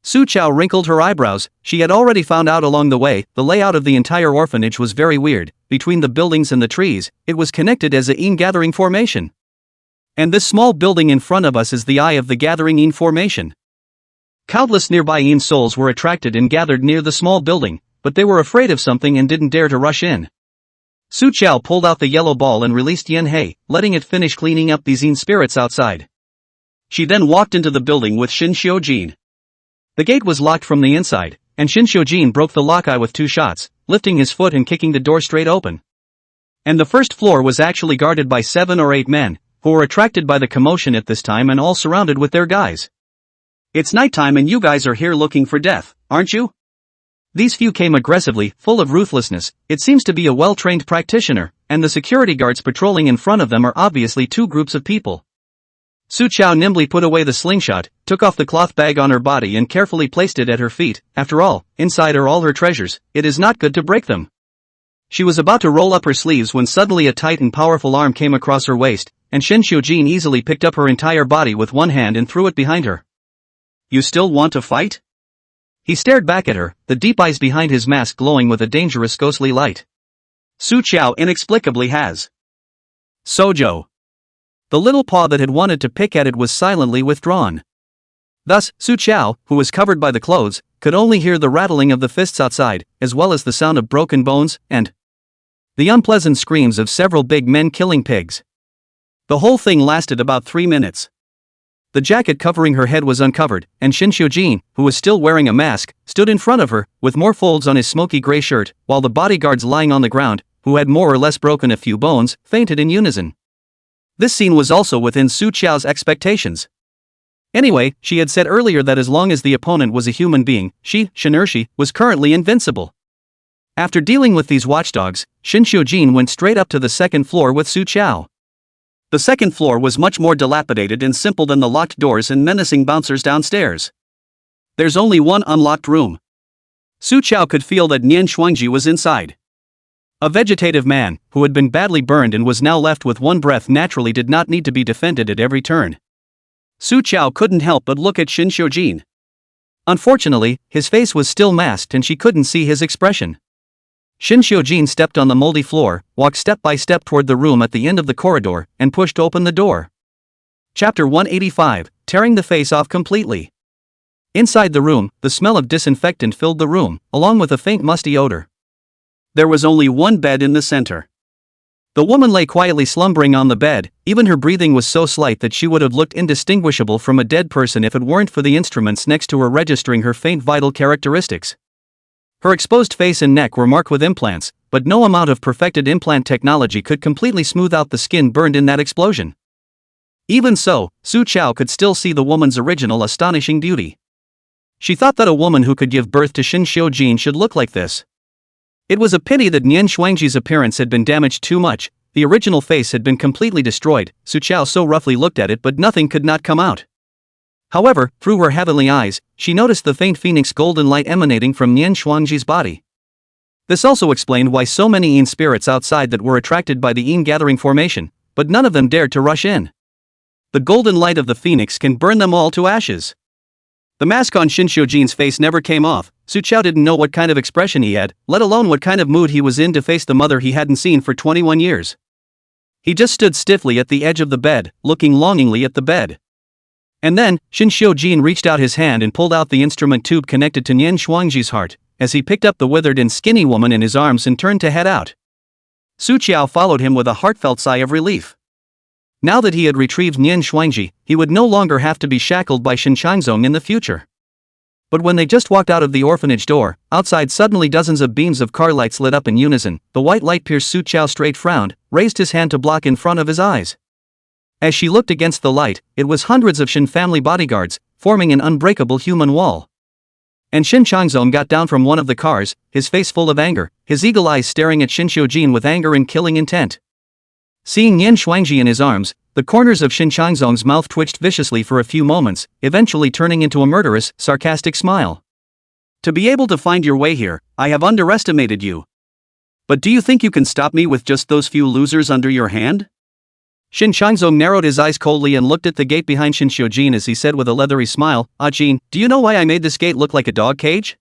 Su Chao wrinkled her eyebrows. She had already found out along the way, the layout of the entire orphanage was very weird. Between the buildings and the trees, it was connected as a yin gathering formation. And this small building in front of us is the eye of the gathering yin formation. Countless nearby yin souls were attracted and gathered near the small building, but they were afraid of something and didn't dare to rush in. Su Chao pulled out the yellow ball and released Yen Hei, letting it finish cleaning up these yin spirits outside. She then walked into the building with Shin Xiujin. The gate was locked from the inside, and Shin Xiujin broke the lock-eye with 2 shots, lifting his foot and kicking the door straight open. And the first floor was actually guarded by 7 or 8 men, who were attracted by the commotion at this time and all surrounded with their guys. It's nighttime and you guys are here looking for death, aren't you? These few came aggressively, full of ruthlessness. It seems to be a well-trained practitioner, and the security guards patrolling in front of them are obviously 2 groups of people. Su Chao nimbly put away the slingshot, took off the cloth bag on her body and carefully placed it at her feet. After all, inside are all her treasures, it is not good to break them. She was about to roll up her sleeves when suddenly a tight and powerful arm came across her waist, and Shin Xiujin easily picked up her entire body with one hand and threw it behind her. You still want to fight? He stared back at her, the deep eyes behind his mask glowing with a dangerous ghostly light. Su Chao inexplicably has Sojo. The little paw that had wanted to pick at it was silently withdrawn. Thus, Su Chao, who was covered by the clothes, could only hear the rattling of the fists outside, as well as the sound of broken bones, and the unpleasant screams of several big men killing pigs. The whole thing lasted about 3 minutes. The jacket covering her head was uncovered, and Shin Xiujin, who was still wearing a mask, stood in front of her, with more folds on his smoky gray shirt, while the bodyguards lying on the ground, who had more or less broken a few bones, fainted in unison. This scene was also within Su Chao's expectations. Anyway, she had said earlier that as long as the opponent was a human being, she, Shinurshi, was currently invincible. After dealing with these watchdogs, Shin Xiujin went straight up to the 2nd floor with Su Chao. The 2nd floor was much more dilapidated and simple than the locked doors and menacing bouncers downstairs. There's only one unlocked room. Su Chao could feel that Nian Shuangji was inside. A vegetative man, who had been badly burned and was now left with one breath, naturally did not need to be defended at every turn. Su Chao couldn't help but look at Shin Xiujin. Unfortunately, his face was still masked and she couldn't see his expression. Shin Xiujin stepped on the moldy floor, walked step by step toward the room at the end of the corridor, and pushed open the door. Chapter 185, Tearing the Face Off Completely. Inside the room, the smell of disinfectant filled the room, along with a faint musty odor. There was only one bed in the center. The woman lay quietly slumbering on the bed. Even her breathing was so slight that she would have looked indistinguishable from a dead person if it weren't for the instruments next to her registering her faint vital characteristics. Her exposed face and neck were marked with implants, but no amount of perfected implant technology could completely smooth out the skin burned in that explosion. Even so, Su Chao could still see the woman's original astonishing beauty. She thought that a woman who could give birth to Shin Xiujin should look like this. It was a pity that Nian Shuangji's appearance had been damaged too much. The original face had been completely destroyed. Su Chao so roughly looked at it, but nothing could not come out. However, through her heavenly eyes, she noticed the faint phoenix golden light emanating from Nian Shuangji's body. This also explained why so many yin spirits outside that were attracted by the yin gathering formation, but none of them dared to rush in. The golden light of the phoenix can burn them all to ashes. The mask on Shin Xiujin's face never came off. Su Chao didn't know what kind of expression he had, let alone what kind of mood he was in to face the mother he hadn't seen for 21 years. He just stood stiffly at the edge of the bed, looking longingly at the bed. And then, Shin Xiujin reached out his hand and pulled out the instrument tube connected to Nian Shuangji's heart, as he picked up the withered and skinny woman in his arms and turned to head out. Su Chao followed him with a heartfelt sigh of relief. Now that he had retrieved Nian Shuangji, he would no longer have to be shackled by Shin Changzong in the future. But when they just walked out of the orphanage door, outside suddenly dozens of beams of car lights lit up in unison. The white light pierced Su Chao straight frowned, raised his hand to block in front of his eyes. As she looked against the light, it was hundreds of Shin family bodyguards, forming an unbreakable human wall. And Shin Changzong got down from one of the cars, his face full of anger, his eagle eyes staring at Shin Xiujin with anger and killing intent. Seeing Nian Shuangji in his arms, the corners of Shin Changzong's mouth twitched viciously for a few moments, eventually turning into a murderous, sarcastic smile. To be able to find your way here, I have underestimated you. But do you think you can stop me with just those few losers under your hand? Shin Changzong narrowed his eyes coldly and looked at the gate behind Shin Xiujin as he said with a leathery smile, "Ah Jin, do you know why I made this gate look like a dog cage?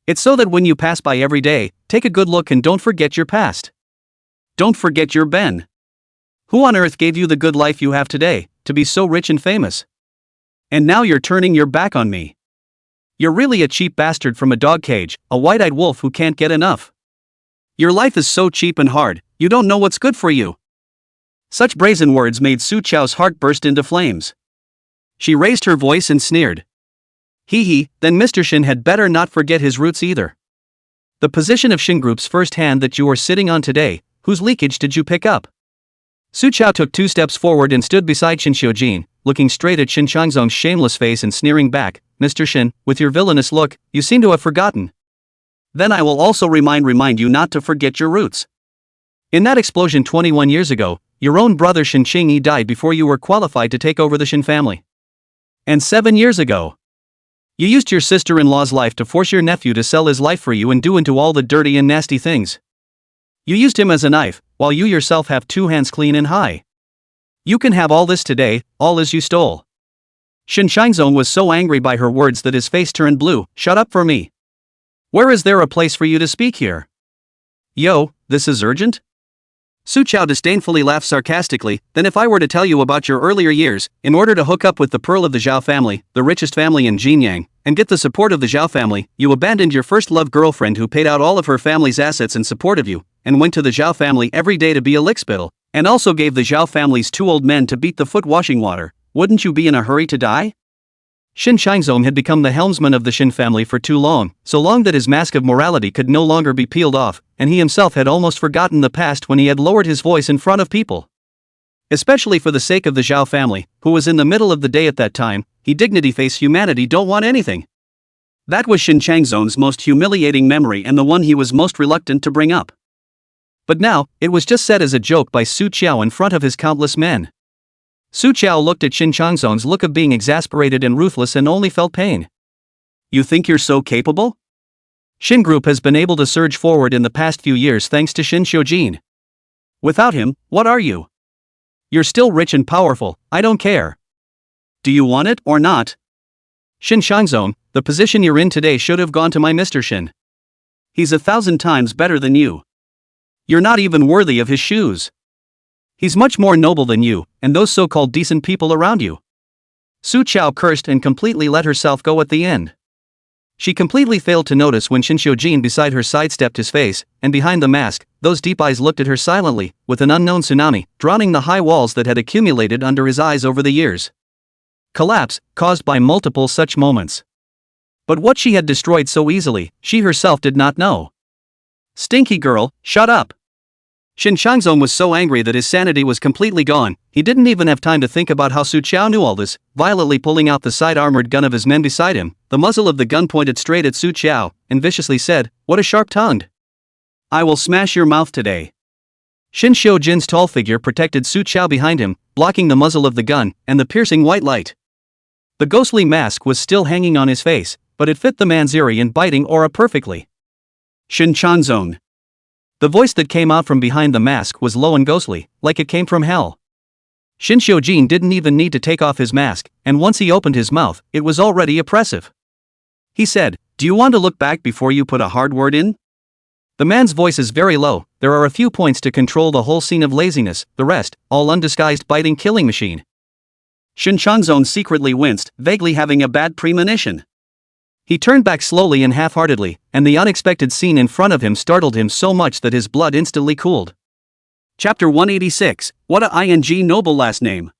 It's so that when you pass by every day, take a good look and don't forget your past. Don't forget your Ben. Who on earth gave you the good life you have today, to be so rich and famous? And now you're turning your back on me. You're really a cheap bastard from a dog cage, a white-eyed wolf who can't get enough. Your life is so cheap and hard, you don't know what's good for you." Such brazen words made Su Chao's heart burst into flames. She raised her voice and sneered. Hee, then Mr. Shin had better not forget his roots either. The position of Shin Group's first hand that you are sitting on today, whose leakage did you pick up? Su Chao took 2 steps forward and stood beside Shin Xiujin, looking straight at Shin Changzong's shameless face and sneering back, "Mr. Shin, with your villainous look, you seem to have forgotten. Then I will also remind you not to forget your roots. In that explosion 21 years ago, your own brother Shin Qingyi died before you were qualified to take over the Shin family. And 7 years ago, you used your sister-in-law's life to force your nephew to sell his life for you and do into all the dirty and nasty things. You used him as a knife, while you yourself have 2 hands clean and high. You can have all this today, all as you stole." Shin Changzong was so angry by her words that his face turned blue. "Shut up for me. Where is there a place for you to speak here? Yo, this is urgent?" Su Chao disdainfully laughed sarcastically. "Then if I were to tell you about your earlier years, in order to hook up with the pearl of the Zhao family, the richest family in Jinyang, and get the support of the Zhao family, you abandoned your first love girlfriend who paid out all of her family's assets in support of you, and went to the Zhao family every day to be a lickspittle, and also gave the Zhao family's 2 old men to beat the foot washing water, wouldn't you be in a hurry to die?" Shin Changzong had become the helmsman of the Shin family for too long, so long that his mask of morality could no longer be peeled off, and he himself had almost forgotten the past when he had lowered his voice in front of people. Especially for the sake of the Zhao family, who was in the middle of the day at that time, he dignity-face humanity don't want anything. That was Shin Changzong's most humiliating memory and the one he was most reluctant to bring up. But now, it was just said as a joke by Su Chao in front of his countless men. Su Chao looked at Shin Changzong's look of being exasperated and ruthless and only felt pain. "You think you're so capable? Shin Group has been able to surge forward in the past few years thanks to Shin Xiujin. Without him, what are you? You're still rich and powerful, I don't care. Do you want it or not? Shin Changzong, the position you're in today should have gone to my Mr. Shin. He's 1,000 times better than you. You're not even worthy of his shoes. He's much more noble than you, and those so-called decent people around you." Su Chao cursed and completely let herself go at the end. She completely failed to notice when Shin Xiujin beside her sidestepped his face, and behind the mask, those deep eyes looked at her silently, with an unknown tsunami, drowning the high walls that had accumulated under his eyes over the years. Collapse, caused by multiple such moments. But what she had destroyed so easily, she herself did not know. "Stinky girl, shut up." Shin Changzong was so angry that his sanity was completely gone. He didn't even have time to think about how Su Chao knew all this, violently pulling out the side-armored gun of his men beside him. The muzzle of the gun pointed straight at Su Chao, and viciously said, "What a sharp-tongued. I will smash your mouth today." Shin Xiujin's tall figure protected Su Chao behind him, blocking the muzzle of the gun and the piercing white light. The ghostly mask was still hanging on his face, but it fit the man's eerie and biting aura perfectly. "Shin Changzong." The voice that came out from behind the mask was low and ghostly, like it came from hell. Shin Xiujin didn't even need to take off his mask, and once he opened his mouth, it was already oppressive. He said, "Do you want to look back before you put a hard word in?" The man's voice is very low. There are a few points to control the whole scene of laziness, the rest, all undisguised biting killing machine. Shin Changzong secretly winced, vaguely having a bad premonition. He turned back slowly and half-heartedly, and the unexpected scene in front of him startled him so much that his blood instantly cooled. Chapter 186, What a ing noble last name.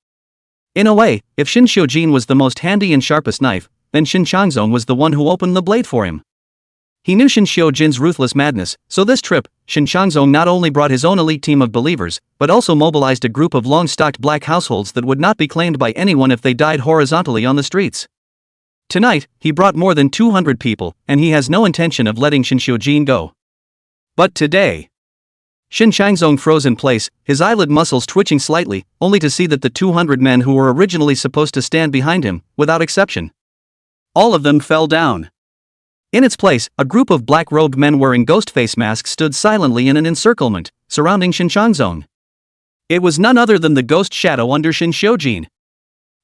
In a way, if Shin Xiujin was the most handy and sharpest knife, then Shin Changzong was the one who opened the blade for him. He knew Shin Xiujin's ruthless madness, so this trip, Shin Changzong not only brought his own elite team of believers, but also mobilized a group of long-stocked black households that would not be claimed by anyone if they died horizontally on the streets. Tonight, he brought more than 200 people, and he has no intention of letting Shin Xiujin go. But today, Shin Changzong froze in place, his eyelid muscles twitching slightly, only to see that the 200 men who were originally supposed to stand behind him, without exception, all of them fell down. In its place, a group of black-robed men wearing ghost face masks stood silently in an encirclement, surrounding Shin Changzong. It was none other than the ghost shadow under Shin Xiujin.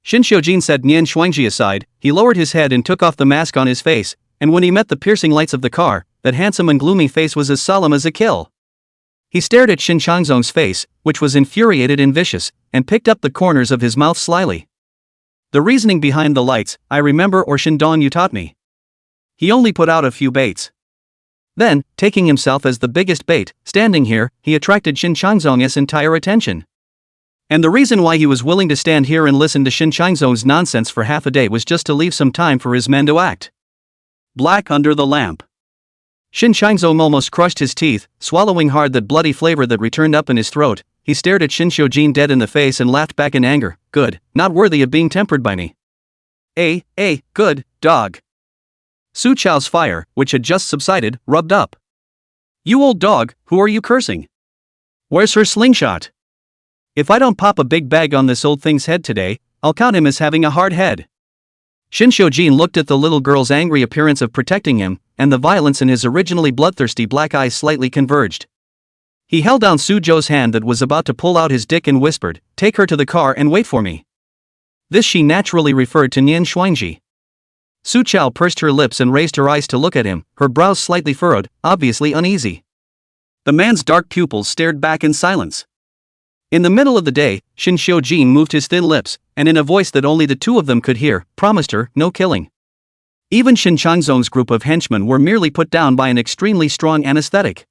Shin Xiujin set Nian Shuangji aside, he lowered his head and took off the mask on his face, and when he met the piercing lights of the car, that handsome and gloomy face was as solemn as a kill. He stared at Shin Changzong's face, which was infuriated and vicious, and picked up the corners of his mouth slyly. The reasoning behind the lights, I remember, or Shin Dong, you taught me. He only put out a few baits. Then, taking himself as the biggest bait, standing here, he attracted Shin Changzong's entire attention. And the reason why he was willing to stand here and listen to Shin Changzong's nonsense for half a day was just to leave some time for his men to act. Black under the lamp. Shin Changzong almost crushed his teeth, swallowing hard that bloody flavor that returned up in his throat. He stared at Shin Xiujin dead in the face and laughed back in anger. Good, not worthy of being tempered by me. Good, dog. Su Chao's fire, which had just subsided, rubbed up. You old dog, who are you cursing? Where's her slingshot? If I don't pop a big bag on this old thing's head today, I'll count him as having a hard head. Shin Xiujin looked at the little girl's angry appearance of protecting him, and the violence in his originally bloodthirsty black eyes slightly converged. He held down Su Zhou's hand that was about to pull out his dick and whispered, "Take her to the car and wait for me." This she naturally referred to Nian Shuangji. Su Chao pursed her lips and raised her eyes to look at him, her brows slightly furrowed, obviously uneasy. The man's dark pupils stared back in silence. In the middle of the day, Shin Xiujin moved his thin lips, and in a voice that only the two of them could hear, promised her no killing. Even Shin Changzong's group of henchmen were merely put down by an extremely strong anesthetic.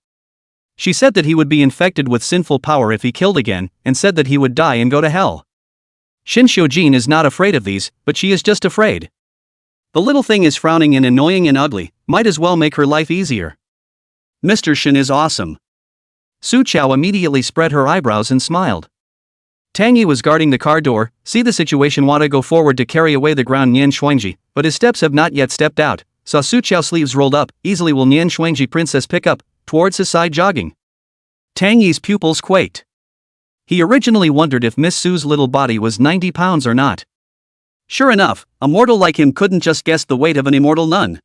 She said that he would be infected with sinful power if he killed again, and said that he would die and go to hell. Shin Xiujin is not afraid of these, but she is just afraid. The little thing is frowning and annoying and ugly, might as well make her life easier. Mr. Shin is awesome. Su Chao immediately spread her eyebrows and smiled. Tang Yi was guarding the car door. See the situation, want to go forward to carry away the ground Nian Shuangji, but his steps have not yet stepped out. Saw Su Chao's sleeves rolled up, easily will Nian Shuangji princess pick up, towards his side jogging. Tang Yi's pupils quaked. He originally wondered if Miss Su's little body was 90 pounds or not. Sure enough, a mortal like him couldn't just guess the weight of an immortal nun.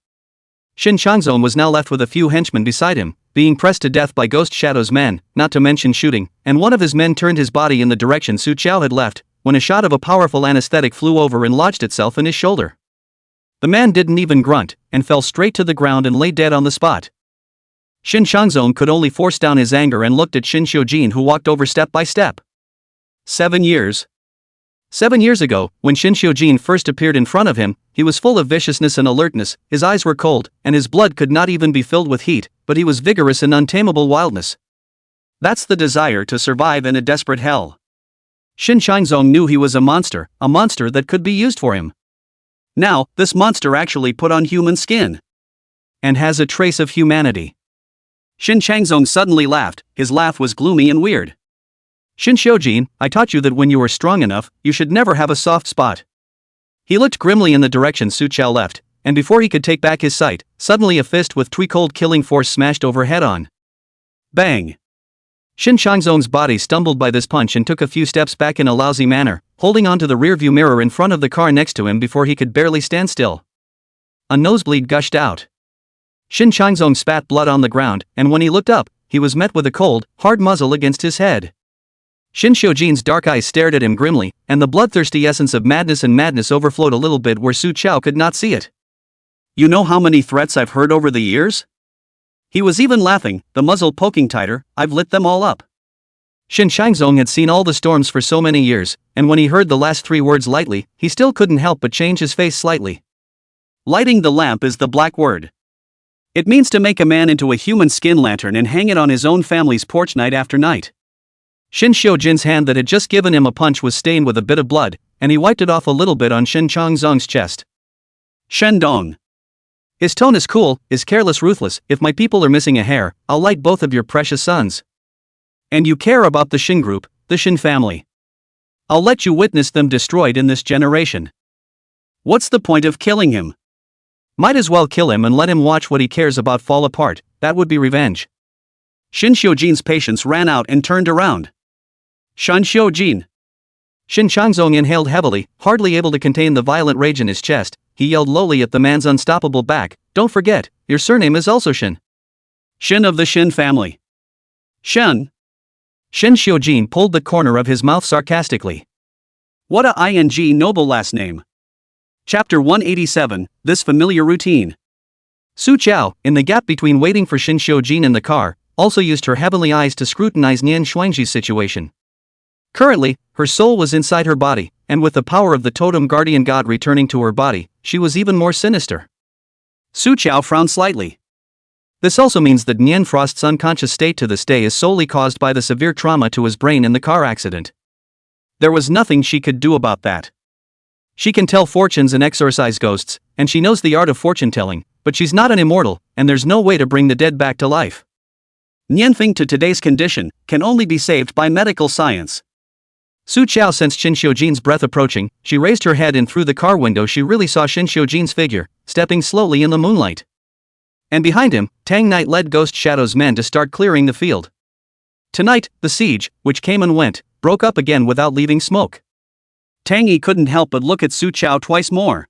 Shin Changzong was now left with a few henchmen beside him, being pressed to death by Ghost Shadow's men, not to mention shooting, and one of his men turned his body in the direction Su Chao had left, when a shot of a powerful anesthetic flew over and lodged itself in his shoulder. The man didn't even grunt, and fell straight to the ground and lay dead on the spot. Shin Changzong could only force down his anger and looked at Shin Xiujin, who walked over step by step. 7 years. 7 years ago, when Shin Xiujin first appeared in front of him, he was full of viciousness and alertness, his eyes were cold, and his blood could not even be filled with heat, but he was vigorous in untamable wildness. That's the desire to survive in a desperate hell. Shin Changzong knew he was a monster that could be used for him. Now, this monster actually put on human skin. And has a trace of humanity. Shin Changzong suddenly laughed, his laugh was gloomy and weird. Shin Xiujin, I taught you that when you are strong enough, you should never have a soft spot. He looked grimly in the direction Su Chao left, and before he could take back his sight, suddenly a fist with twice-cold killing force smashed overhead on. Bang! Shin Changzong's body stumbled by this punch and took a few steps back in a lousy manner, holding onto the rearview mirror in front of the car next to him before he could barely stand still. A nosebleed gushed out. Shin Changzong spat blood on the ground, and when he looked up, he was met with a cold, hard muzzle against his head. Shin Xiujin's dark eyes stared at him grimly, and the bloodthirsty essence of madness overflowed a little bit where Su Chao could not see it. You know how many threats I've heard over the years? He was even laughing, the muzzle poking tighter. I've lit them all up. Shin Changzong had seen all the storms for so many years, and when he heard the last 3 words lightly, he still couldn't help but change his face slightly. Lighting the lamp is the black word. It means to make a man into a human skin lantern and hang it on his own family's porch night after night. Shin Xiujin's hand that had just given him a punch was stained with a bit of blood, and he wiped it off a little bit on Shin Changzong's chest. Shendong. His tone is cool, is careless, ruthless. If my people are missing a hair, I'll light both of your precious sons. And you care about the Shin group, the Shin family. I'll let you witness them destroyed in this generation. What's the point of killing him? Might as well kill him and let him watch what he cares about fall apart. That would be revenge. Shin Xiujin's patience ran out and turned around. Shin Xiujin. Shin Changzong inhaled heavily, hardly able to contain the violent rage in his chest. He yelled lowly at the man's unstoppable back, "Don't forget, your surname is also Shin. Shin of the Shin family." Shin. Shin Xiujin pulled the corner of his mouth sarcastically. What a ing noble last name. Chapter 187, This Familiar Routine. Su Chao, in the gap between waiting for Shin Xiujin in the car, also used her heavenly eyes to scrutinize Nian Xuanji's situation. Currently, her soul was inside her body, and with the power of the totem guardian god returning to her body, she was even more sinister. Su Chao frowned slightly. This also means that Nian Frost's unconscious state to this day is solely caused by the severe trauma to his brain in the car accident. There was nothing she could do about that. She can tell fortunes and exorcise ghosts, and she knows the art of fortune-telling, but she's not an immortal, and there's no way to bring the dead back to life. Nian Feng to today's condition can only be saved by medical science. Su Chao sensed Shin Xiujin's breath approaching. She raised her head, and through the car window she really saw Shin Xiujin's figure, stepping slowly in the moonlight. And behind him, Tang Knight led Ghost Shadow's men to start clearing the field. Tonight, the siege, which came and went, broke up again without leaving smoke. Tang Yi couldn't help but look at Su Chao twice more.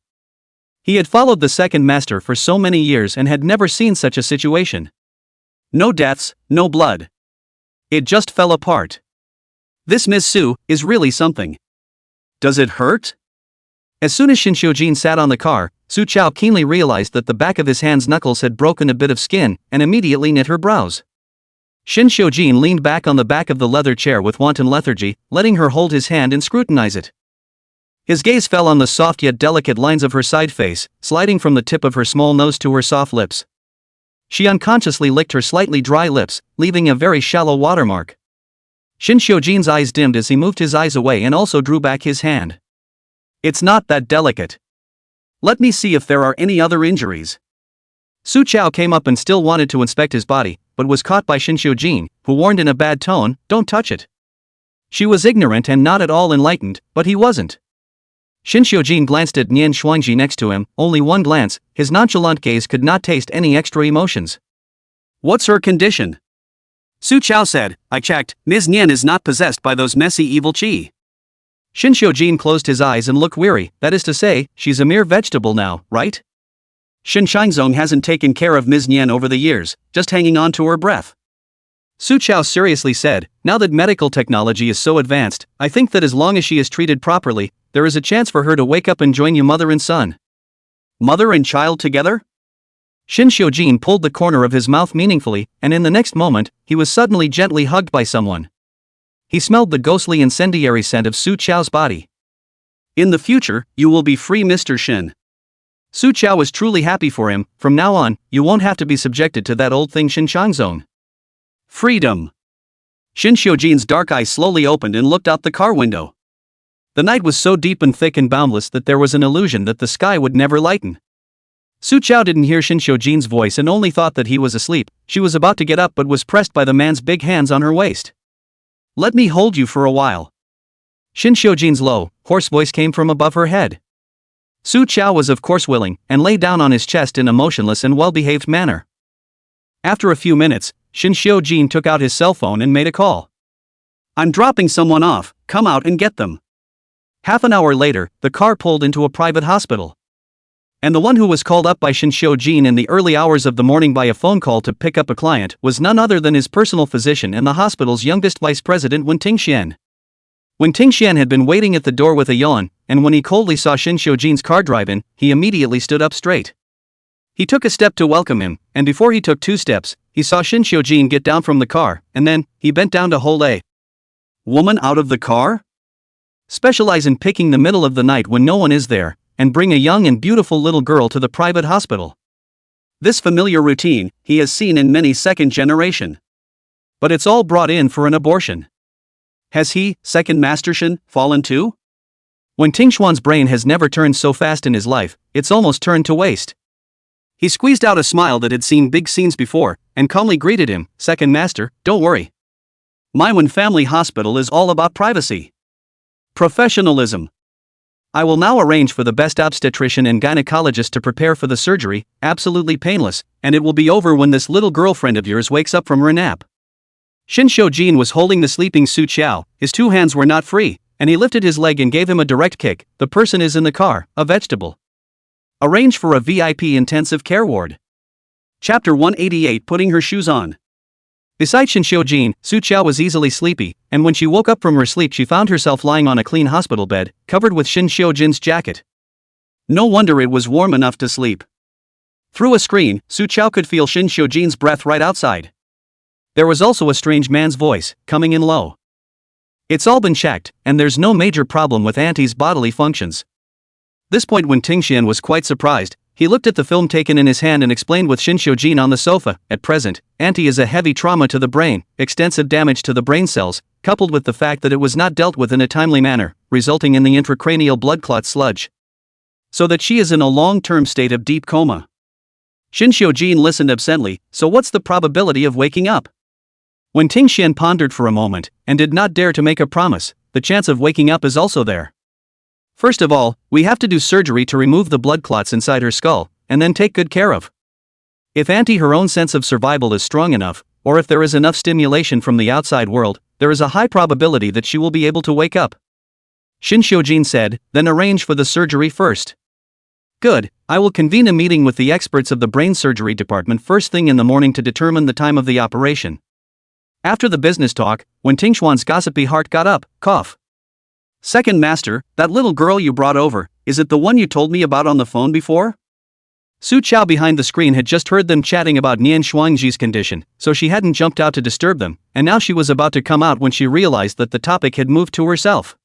He had followed the second master for so many years and had never seen such a situation. No deaths, no blood. It just fell apart. This Miss Su is really something. Does it hurt? As soon as Shin Xiujin sat on the car, Su Chao keenly realized that the back of his hand's knuckles had broken a bit of skin, and immediately knit her brows. Shin Xiujin leaned back on the back of the leather chair with wanton lethargy, letting her hold his hand and scrutinize it. His gaze fell on the soft yet delicate lines of her side face, sliding from the tip of her small nose to her soft lips. She unconsciously licked her slightly dry lips, leaving a very shallow watermark. Shin Xiujin's eyes dimmed as he moved his eyes away and also drew back his hand. It's not that delicate. Let me see if there are any other injuries. Su Chao came up and still wanted to inspect his body, but was caught by Shin Xiujin, who warned in a bad tone, "Don't touch it." She was ignorant and not at all enlightened, but he wasn't. Shin Xiujin glanced at Nian Xuanji next to him, only one glance. His nonchalant gaze could not taste any extra emotions. What's her condition? Su Chao said, I checked, Ms. Nian is not possessed by those messy evil qi. Shin Xiujin closed his eyes and looked weary, that is to say, she's a mere vegetable now, right? Shin Shinzong hasn't taken care of Ms. Nian over the years, just hanging on to her breath. Su Chao seriously said, now that medical technology is so advanced, I think that as long as she is treated properly, there is a chance for her to wake up and join you mother and son. Mother and child together? Shin Xiujin pulled the corner of his mouth meaningfully, and in the next moment, he was suddenly gently hugged by someone. He smelled the ghostly incendiary scent of Su Chao's body. In the future, you will be free, Mr. Shin. Su Chao was truly happy for him. From now on, you won't have to be subjected to that old thing Shin Changzong. Freedom. Shin Xiujin's dark eyes slowly opened and looked out the car window. The night was so deep and thick and boundless that there was an illusion that the sky would never lighten. Su Chao didn't hear Shin Xiujin's voice and only thought that he was asleep. She was about to get up but was pressed by the man's big hands on her waist. Let me hold you for a while. Shin Xiujin's low, hoarse voice came from above her head. Su Chao was of course willing, and lay down on his chest in a motionless and well-behaved manner. After a few minutes, Shin Xiujin took out his cell phone and made a call. I'm dropping someone off, come out and get them. Half an hour later, the car pulled into a private hospital. And the one who was called up by Shin Xiujin in the early hours of the morning by a phone call to pick up a client was none other than his personal physician and the hospital's youngest vice president, Wen Tingxian. Wen Tingxian had been waiting at the door with a yawn, and when he coldly saw Shin Xiujin's car drive in, he immediately stood up straight. He took a step to welcome him, and before he took 2 steps, he saw Shin Xiujin get down from the car, and then, he bent down to hold a woman out of the car? Specialize in picking the middle of the night when no one is there, and bring a young and beautiful little girl to the private hospital. This familiar routine, he has seen in many second generation. But it's all brought in for an abortion. Has he, second Master Shin, fallen too? When Tingxuan's brain has never turned so fast in his life, it's almost turned to waste. He squeezed out a smile that had seen big scenes before, and calmly greeted him, Second Master, don't worry. My Wen Family Hospital is all about privacy. Professionalism. I will now arrange for the best obstetrician and gynecologist to prepare for the surgery, absolutely painless, and it will be over when this little girlfriend of yours wakes up from her nap. Shin Xiujin was holding the sleeping Su Chao, his 2 hands were not free, and he lifted his leg and gave him a direct kick. The person is in the car, a vegetable. Arrange for a VIP intensive care ward. Chapter 188, Putting her shoes on. Besides Shinshojin, Su Qiao was easily sleepy, and when she woke up from her sleep she found herself lying on a clean hospital bed, covered with Shinshojin's jacket. No wonder it was warm enough to sleep. Through a screen, Su Qiao could feel Shinshojin's breath right outside. There was also a strange man's voice, coming in low. It's all been checked, and there's no major problem with Auntie's bodily functions. This point when Tingxian was quite surprised, he looked at the film taken in his hand and explained with Shinshojin on the sofa, at present, Auntie is a heavy trauma to the brain, extensive damage to the brain cells, coupled with the fact that it was not dealt with in a timely manner, resulting in the intracranial blood clot sludge. So that she is in a long-term state of deep coma. Shinshojin listened absently, so what's the probability of waking up? When Tingxian pondered for a moment, and did not dare to make a promise, the chance of waking up is also there. First of all, we have to do surgery to remove the blood clots inside her skull, and then take good care of. If Auntie her own sense of survival is strong enough, or if there is enough stimulation from the outside world, there is a high probability that she will be able to wake up. Shinshojin said, then arrange for the surgery first. Good, I will convene a meeting with the experts of the brain surgery department first thing in the morning to determine the time of the operation. After the business talk, when Tingshuan's gossipy heart got up, cough. Second master, that little girl you brought over, is it the one you told me about on the phone before? Su Qiao behind the screen had just heard them chatting about Nian Shuangji's condition, so she hadn't jumped out to disturb them, and now she was about to come out when she realized that the topic had moved to herself.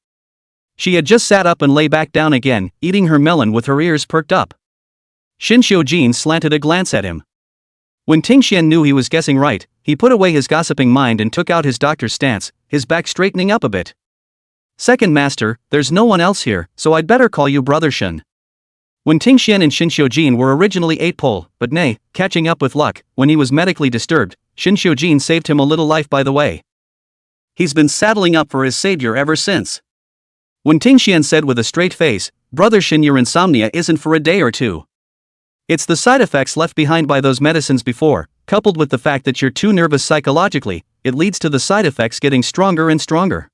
She had just sat up and lay back down again, eating her melon with her ears perked up. Shinshojin slanted a glance at him. When Tingxian knew he was guessing right, he put away his gossiping mind and took out his doctor's stance, his back straightening up a bit. Second master, there's no one else here, so I'd better call you Brother Shen. When Tingxian and Shinshojin were originally 8-pole, but nay, catching up with luck, when he was medically disturbed, Shinshojin saved him a little life by the way. He's been saddling up for his savior ever since. When Tingxian said with a straight face, Brother Shen, your insomnia isn't for a day or two. It's the side effects left behind by those medicines before, coupled with the fact that you're too nervous psychologically, it leads to the side effects getting stronger and stronger.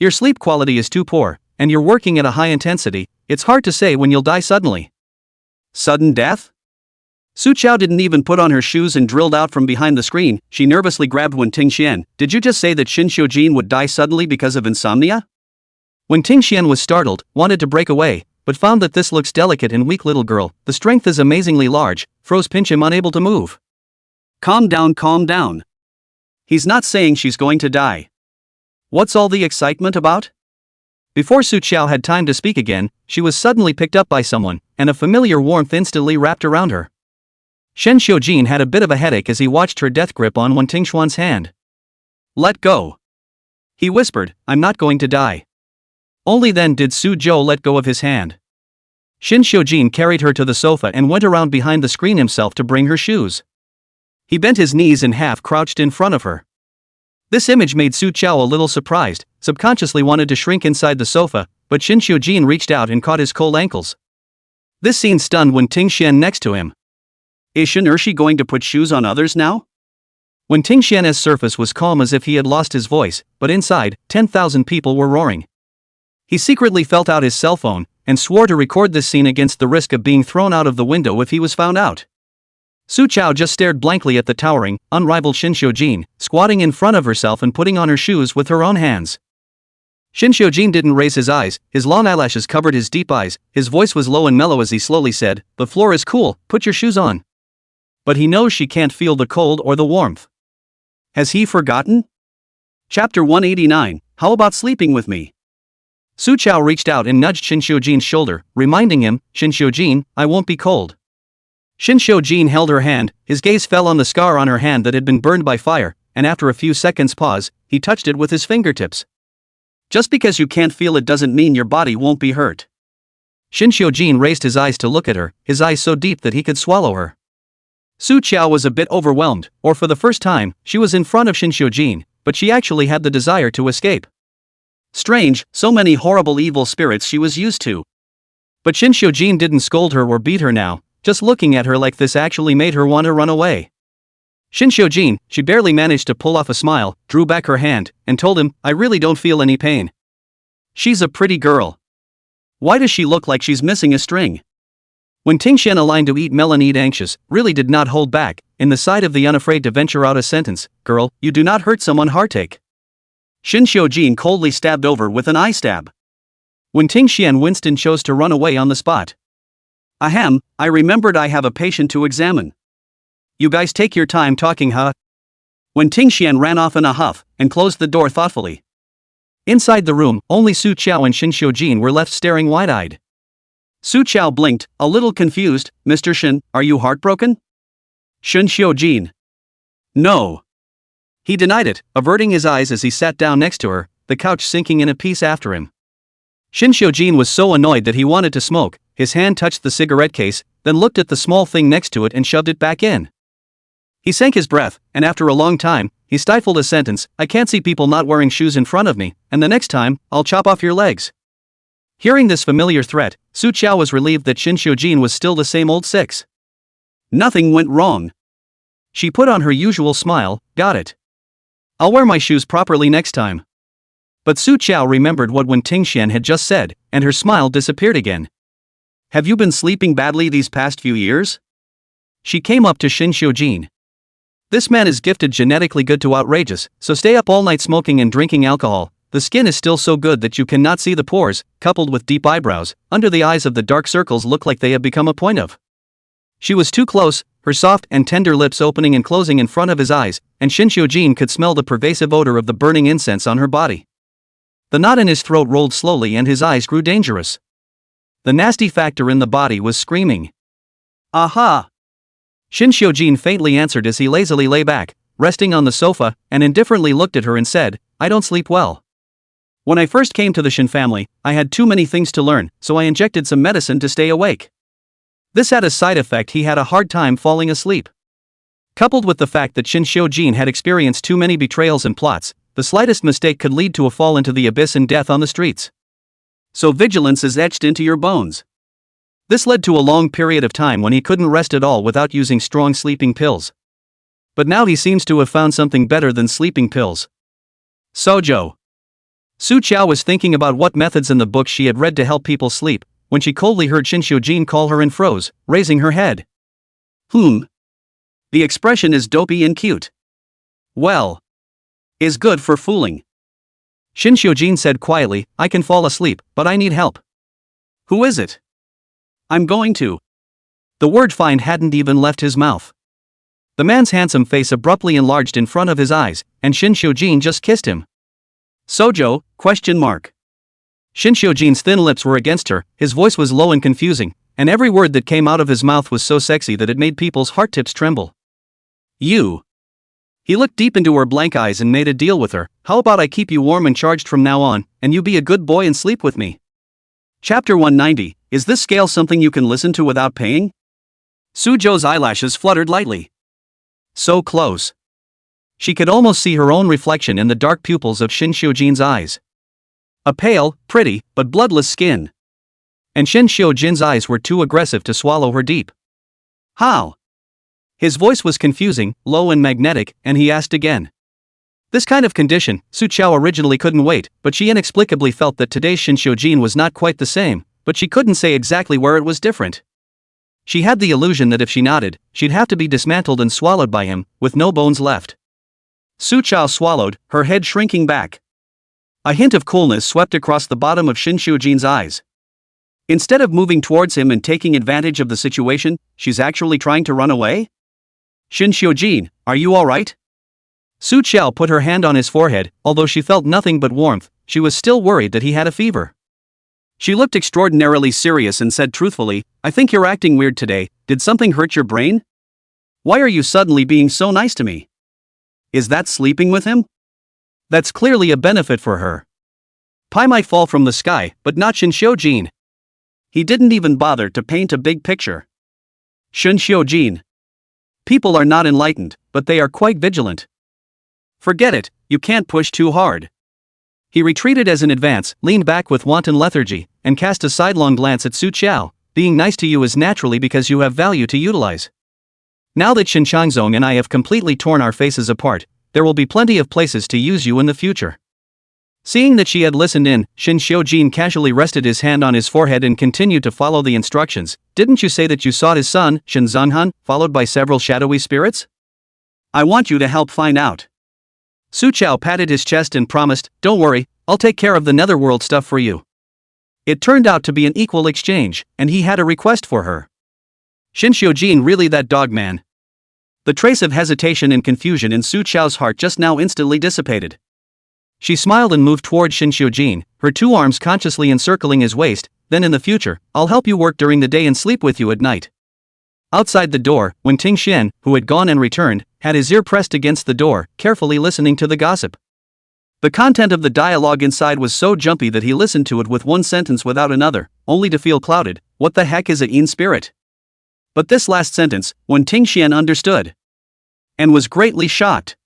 Your sleep quality is too poor, and you're working at a high intensity, it's hard to say when you'll die suddenly. Sudden death? Su Qiao didn't even put on her shoes and drilled out from behind the screen, she nervously grabbed Wen Tingxian, did you just say that Shinshojin would die suddenly because of insomnia? When Tingxian was startled, wanted to break away, but found that this looks delicate and weak little girl, the strength is amazingly large, froze pinch him unable to move. Calm down, calm down. He's not saying she's going to die. What's all the excitement about? Before Su Qiao had time to speak again, she was suddenly picked up by someone, and a familiar warmth instantly wrapped around her. Shinshojin had a bit of a headache as he watched her death grip on Wen Tingshuan's hand. Let go. He whispered, I'm not going to die. Only then did Su Zhou let go of his hand. Shinshojin carried her to the sofa and went around behind the screen himself to bring her shoes. He bent his knees and half crouched in front of her. This image made Su Qiao a little surprised, subconsciously wanted to shrink inside the sofa, but Shinshojin reached out and caught his cold ankles. This scene stunned Wen Tingxian next to him. Is Shen Ershi going to put shoes on others now? Wen Tingxian's surface was calm as if he had lost his voice, but inside, 10,000 people were roaring. He secretly felt out his cell phone, and swore to record this scene against the risk of being thrown out of the window if he was found out. Su Qiao just stared blankly at the towering, unrivaled Shinshojin, squatting in front of herself and putting on her shoes with her own hands. Shinshojin didn't raise his eyes, his long eyelashes covered his deep eyes, his voice was low and mellow as he slowly said, the floor is cool, put your shoes on. But he knows she can't feel the cold or the warmth. Has he forgotten? Chapter 189, How about sleeping with me? Su Qiao reached out and nudged Shinshojin's shoulder, reminding him, Shinshojin, I won't be cold. Shinshojin held her hand, his gaze fell on the scar on her hand that had been burned by fire, and after a few seconds' pause, he touched it with his fingertips. Just because you can't feel it doesn't mean your body won't be hurt. Shinshojin raised his eyes to look at her, his eyes so deep that he could swallow her. Su Qiao was a bit overwhelmed, or for the first time, she was in front of Shinshojin, but she actually had the desire to escape. Strange, so many horrible evil spirits she was used to. But Shinshojin didn't scold her or beat her now, just looking at her like this actually made her want to run away. Shinshojin, she barely managed to pull off a smile, drew back her hand, and told him, I really don't feel any pain. She's a pretty girl. Why does she look like she's missing a string? When Tingxian, aligned to eat melon eat anxious, really did not hold back, in the side of the unafraid to venture out a sentence, "Girl, you do not hurt someone heartache." Shin Xiujin coldly stabbed over with an eye stab. When Tingxian Winston chose to run away on the spot. Ahem, I remembered I have a patient to examine. You guys take your time talking, huh? When Tingxian ran off in a huff, and closed the door thoughtfully. Inside the room, only Su Qiao and Shin Xiujin were left staring wide-eyed. Su Qiao blinked, a little confused. "Mr. Shin, are you heartbroken?" Shin Xiujin. "No." He denied it, averting his eyes as he sat down next to her, the couch sinking in a piece after him. Shin Xiujin was so annoyed that he wanted to smoke. His hand touched the cigarette case, then looked at the small thing next to it and shoved it back in. He sank his breath, and after a long time, he stifled a sentence. "I can't see people not wearing shoes in front of me, and the next time, I'll chop off your legs." Hearing this familiar threat, Su Qiao was relieved that Shin Xiujin was still the same old six. Nothing went wrong. She put on her usual smile. "Got it. I'll wear my shoes properly next time." But Su Qiao remembered what Wen Tingxian had just said, and her smile disappeared again. "Have you been sleeping badly these past few years?" She came up to Shin Xiujin. "This man is gifted genetically good to outrageous, so stay up all night smoking and drinking alcohol. The skin is still so good that you cannot see the pores, coupled with deep eyebrows, under the eyes of the dark circles look like they have become a point of." She was too close, her soft and tender lips opening and closing in front of his eyes, and Shin Xiujin could smell the pervasive odor of the burning incense on her body. The knot in his throat rolled slowly and his eyes grew dangerous. The nasty factor in the body was screaming. "Aha!" Shin Xiujin faintly answered as he lazily lay back, resting on the sofa, and indifferently looked at her and said, "I don't sleep well. When I first came to the Shin family, I had too many things to learn, so I injected some medicine to stay awake. This had a side effect: he had a hard time falling asleep. Coupled with the fact that Shin Xiujin had experienced too many betrayals and plots, the slightest mistake could lead to a fall into the abyss and death on the streets. So vigilance is etched into your bones." This led to a long period of time when he couldn't rest at all without using strong sleeping pills. But now he seems to have found something better than sleeping pills. Sojo. Su Qiao was thinking about what methods in the books she had read to help people sleep, when she coldly heard Shin Xiujin call her and froze, raising her head. The expression is dopey and cute. Well. Is good for fooling. Shin Xiujin said quietly, "I can fall asleep, but I need help." "Who is it?" "I'm going to." The word "find" hadn't even left his mouth. The man's handsome face abruptly enlarged in front of his eyes, and Shin Xiujin just kissed him. "Sojo? ? Shin Xiujin's thin lips were against her, his voice was low and confusing, and every word that came out of his mouth was so sexy that it made people's heart tips tremble. "You." He looked deep into her blank eyes and made a deal with her. "How about I keep you warm and charged from now on, and you be a good boy and sleep with me?" Chapter 190, Is this scale something you can listen to without paying? Suzhou's eyelashes fluttered lightly. So close. She could almost see her own reflection in the dark pupils of Shin Xiujin's eyes. A pale, pretty, but bloodless skin. And Shin Xiujin's eyes were too aggressive to swallow her deep. "How?" His voice was confusing, low and magnetic, and he asked again. This kind of condition, Su Qiao originally couldn't wait, but she inexplicably felt that today's Shin Xiujin was not quite the same, but she couldn't say exactly where it was different. She had the illusion that if she nodded, she'd have to be dismantled and swallowed by him, with no bones left. Su Qiao swallowed, her head shrinking back. A hint of coolness swept across the bottom of Shin Xiujin's eyes. Instead of moving towards him and taking advantage of the situation, she's actually trying to run away? Shin Xiujin, are you alright? Su Qiao put her hand on his forehead. Although she felt nothing but warmth, she was still worried that he had a fever. She looked extraordinarily serious and said truthfully, "I think you're acting weird today. Did something hurt your brain? Why are you suddenly being so nice to me? Is that sleeping with him? That's clearly a benefit for her. Pie might fall from the sky, but not Shin Xiujin." He didn't even bother to paint a big picture. Shin Xiujin. People are not enlightened, but they are quite vigilant. Forget it, you can't push too hard. He retreated as in advance, leaned back with wanton lethargy, and cast a sidelong glance at Su Qiao. Being nice to you is naturally because you have value to utilize. Now that Shin Changzong and I have completely torn our faces apart, there will be plenty of places to use you in the future. Seeing that she had listened in, Shin Xiujin casually rested his hand on his forehead and continued to follow the instructions. Didn't you say that you saw his son, Shin Zhenghan, followed by several shadowy spirits? I want you to help find out. Su Chao patted his chest and promised, don't worry, I'll take care of the netherworld stuff for you. It turned out to be an equal exchange, and he had a request for her. Shin Xiujin really that dog man? The trace of hesitation and confusion in Su Chao's heart just now instantly dissipated. She smiled and moved toward Shin Xiujin, her two arms consciously encircling his waist. Then in the future, I'll help you work during the day and sleep with you at night. Outside the door, Wen Tingxian, who had gone and returned, had his ear pressed against the door, carefully listening to the gossip. The content of the dialogue inside was so jumpy that he listened to it with one sentence without another, only to feel clouded. What the heck is a yin spirit? But this last sentence, Wen Tingxian understood. And was greatly shocked.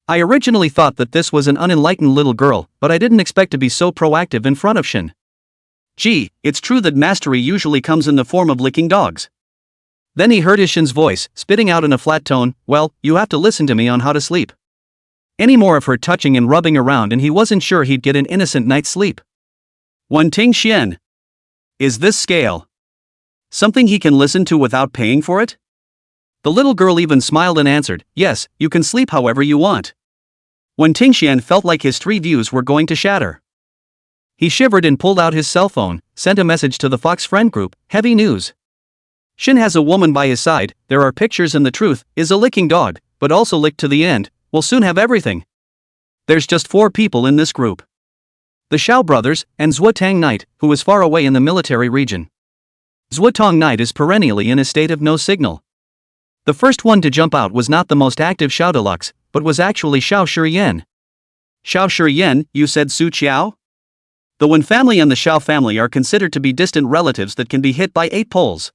I originally thought that this was an unenlightened little girl, but I didn't expect to be so proactive in front of Shin. Gee, it's true that mastery usually comes in the form of licking dogs. Then he heard his Shin's voice, spitting out in a flat tone, well, you have to listen to me on how to sleep. Any more of her touching and rubbing around and he wasn't sure he'd get an innocent night's sleep. Wen Tingxian. Is this scale something he can listen to without paying for it? The little girl even smiled and answered, yes, you can sleep however you want. Wen Tingxian felt like his three views were going to shatter. He shivered and pulled out his cell phone, sent a message to the Fox friend group, heavy news. Shin has a woman by his side, there are pictures and the truth, is a licking dog, but also licked to the end, will soon have everything. There's just 4 people in this group. The Xiao brothers, and Zuotang Knight, who is far away in the military region. Zuotang Knight is perennially in a state of no signal. The first one to jump out was not the most active Xiao Deluxe, but was actually Xiao Shiyan. Xiao Shiyan, you said Su Qiao? The Wen family and the Xiao family are considered to be distant relatives that can be hit by 8 poles.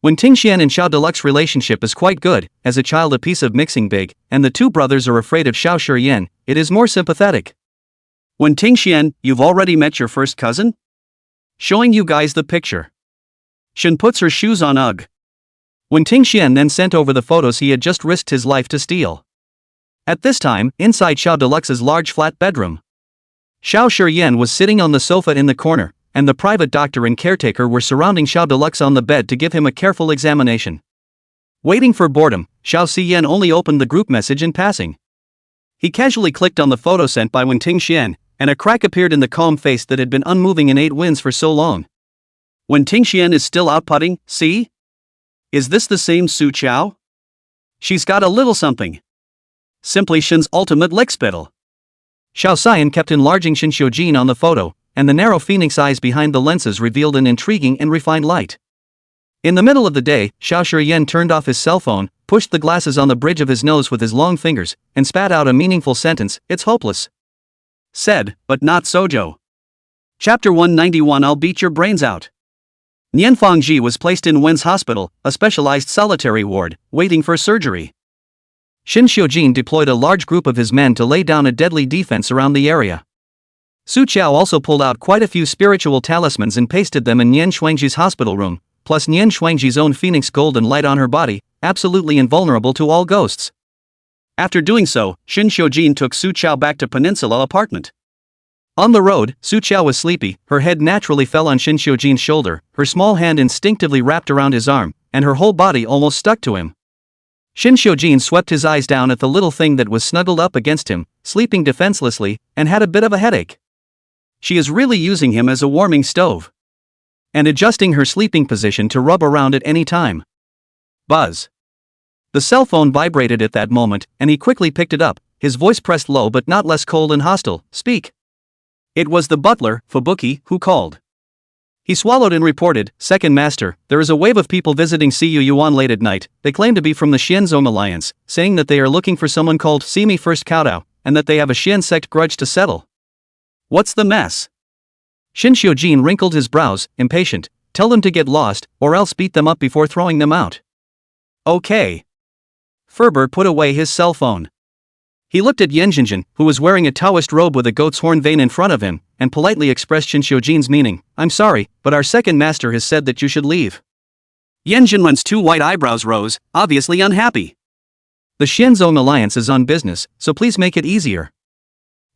Wen Tingxian and Xiao Deluxe relationship is quite good, as a child a piece of mixing big, and the 2 brothers are afraid of Xiao Shiyan, it is more sympathetic. Wen Tingxian, you've already met your first cousin? Showing you guys the picture. Shin puts her shoes on. Ugh. Wen Tingxian then sent over the photos he had just risked his life to steal. At this time, inside Xiao Deluxe's large flat bedroom, Xiao Shiyan was sitting on the sofa in the corner, and the private doctor and caretaker were surrounding Xiao Deluxe on the bed to give him a careful examination. Waiting for boredom, Xiao Xiyan only opened the group message in passing. He casually clicked on the photo sent by Wen Tingxian, and a crack appeared in the calm face that had been unmoving in 8 winds for so long. Wen Tingxian is still out putting, see? Is this the same Su Chao? She's got a little something. Simply Shin's ultimate lickspittle. Xiao Xian kept enlarging Shin Xiujin on the photo, and the narrow phoenix eyes behind the lenses revealed an intriguing and refined light. In the middle of the day, Xiao Shiyan turned off his cell phone, pushed the glasses on the bridge of his nose with his long fingers, and spat out a meaningful sentence, it's hopeless. Said, but not Sojo. Chapter 191 I'll beat your brains out. Nianfang Ji was placed in Wen's hospital, a specialized solitary ward, waiting for surgery. Shin Xiujin deployed a large group of his men to lay down a deadly defense around the area. Su Chao also pulled out quite a few spiritual talismans and pasted them in Nian Shuangji's hospital room, plus Nian Shuangji's own phoenix golden light on her body, absolutely invulnerable to all ghosts. After doing so, Shin Xiujin took Su Chao back to Peninsula apartment. On the road, Su Chao was sleepy, her head naturally fell on Shin Xiujin's shoulder, her small hand instinctively wrapped around his arm, and her whole body almost stuck to him. Shin Xiujin swept his eyes down at the little thing that was snuggled up against him, sleeping defenselessly, and had a bit of a headache. She is really using him as a warming stove. And adjusting her sleeping position to rub around at any time. Buzz. The cell phone vibrated at that moment, and he quickly picked it up, his voice pressed low but not less cold and hostile, speak. It was the butler, Fubuki, who called. He swallowed and reported, Second Master, there is a wave of people visiting Cu Yuan late at night. They claim to be from the Xianzong Alliance, saying that they are looking for someone called Simi First Kaodao, and that they have a Xian sect grudge to settle. What's the mess? Shin Xiujin wrinkled his brows, impatient. Tell them to get lost, or else beat them up before throwing them out. Okay. Ferber put away his cell phone. He looked at Yanjinjin, who was wearing a Taoist robe with a goat's horn vein in front of him, and politely expressed Shin Xiujin's meaning. I'm sorry, but our second master has said that you should leave. Yanjinjin's 2 white eyebrows rose, obviously unhappy. The Xianzong Alliance is on business, so please make it easier.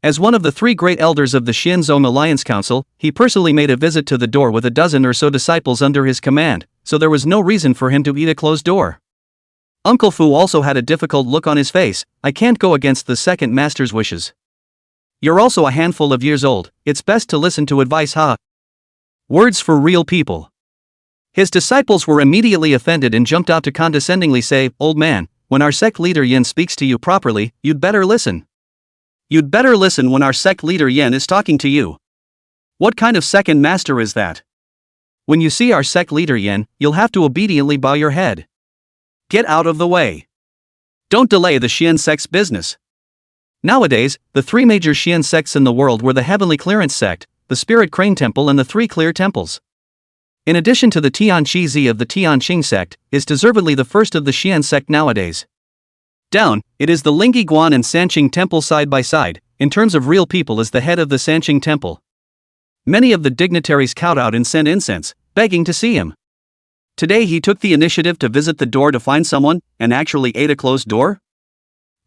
As one of the 3 great elders of the Xianzong Alliance Council, he personally made a visit to the door with a dozen or so disciples under his command, so there was no reason for him to eat a closed door. Uncle Fu also had a difficult look on his face. I can't go against the second master's wishes. You're also a handful of years old, it's best to listen to advice, huh? Words for real people. His disciples were immediately offended and jumped out to condescendingly say, "Old man, when our sect leader Yin speaks to you properly, you'd better listen. You'd better listen when our sect leader Yin is talking to you. What kind of second master is that? When you see our sect leader Yin, you'll have to obediently bow your head. Get out of the way. Don't delay the Xian sect's business." Nowadays, the 3 major Xian sects in the world were the Heavenly Clearance sect, the Spirit Crane Temple and the 3 Clear Temples. In addition to the Tianqi Zi of the Tianqing sect, is deservedly the first of the Xian sect nowadays. Down, it is the Lingyi Guan and Sanqing Temple side by side, in terms of real people as the head of the Sanqing Temple. Many of the dignitaries kowed out and sent incense, begging to see him. Today he took the initiative to visit the door to find someone, and actually ate a closed door?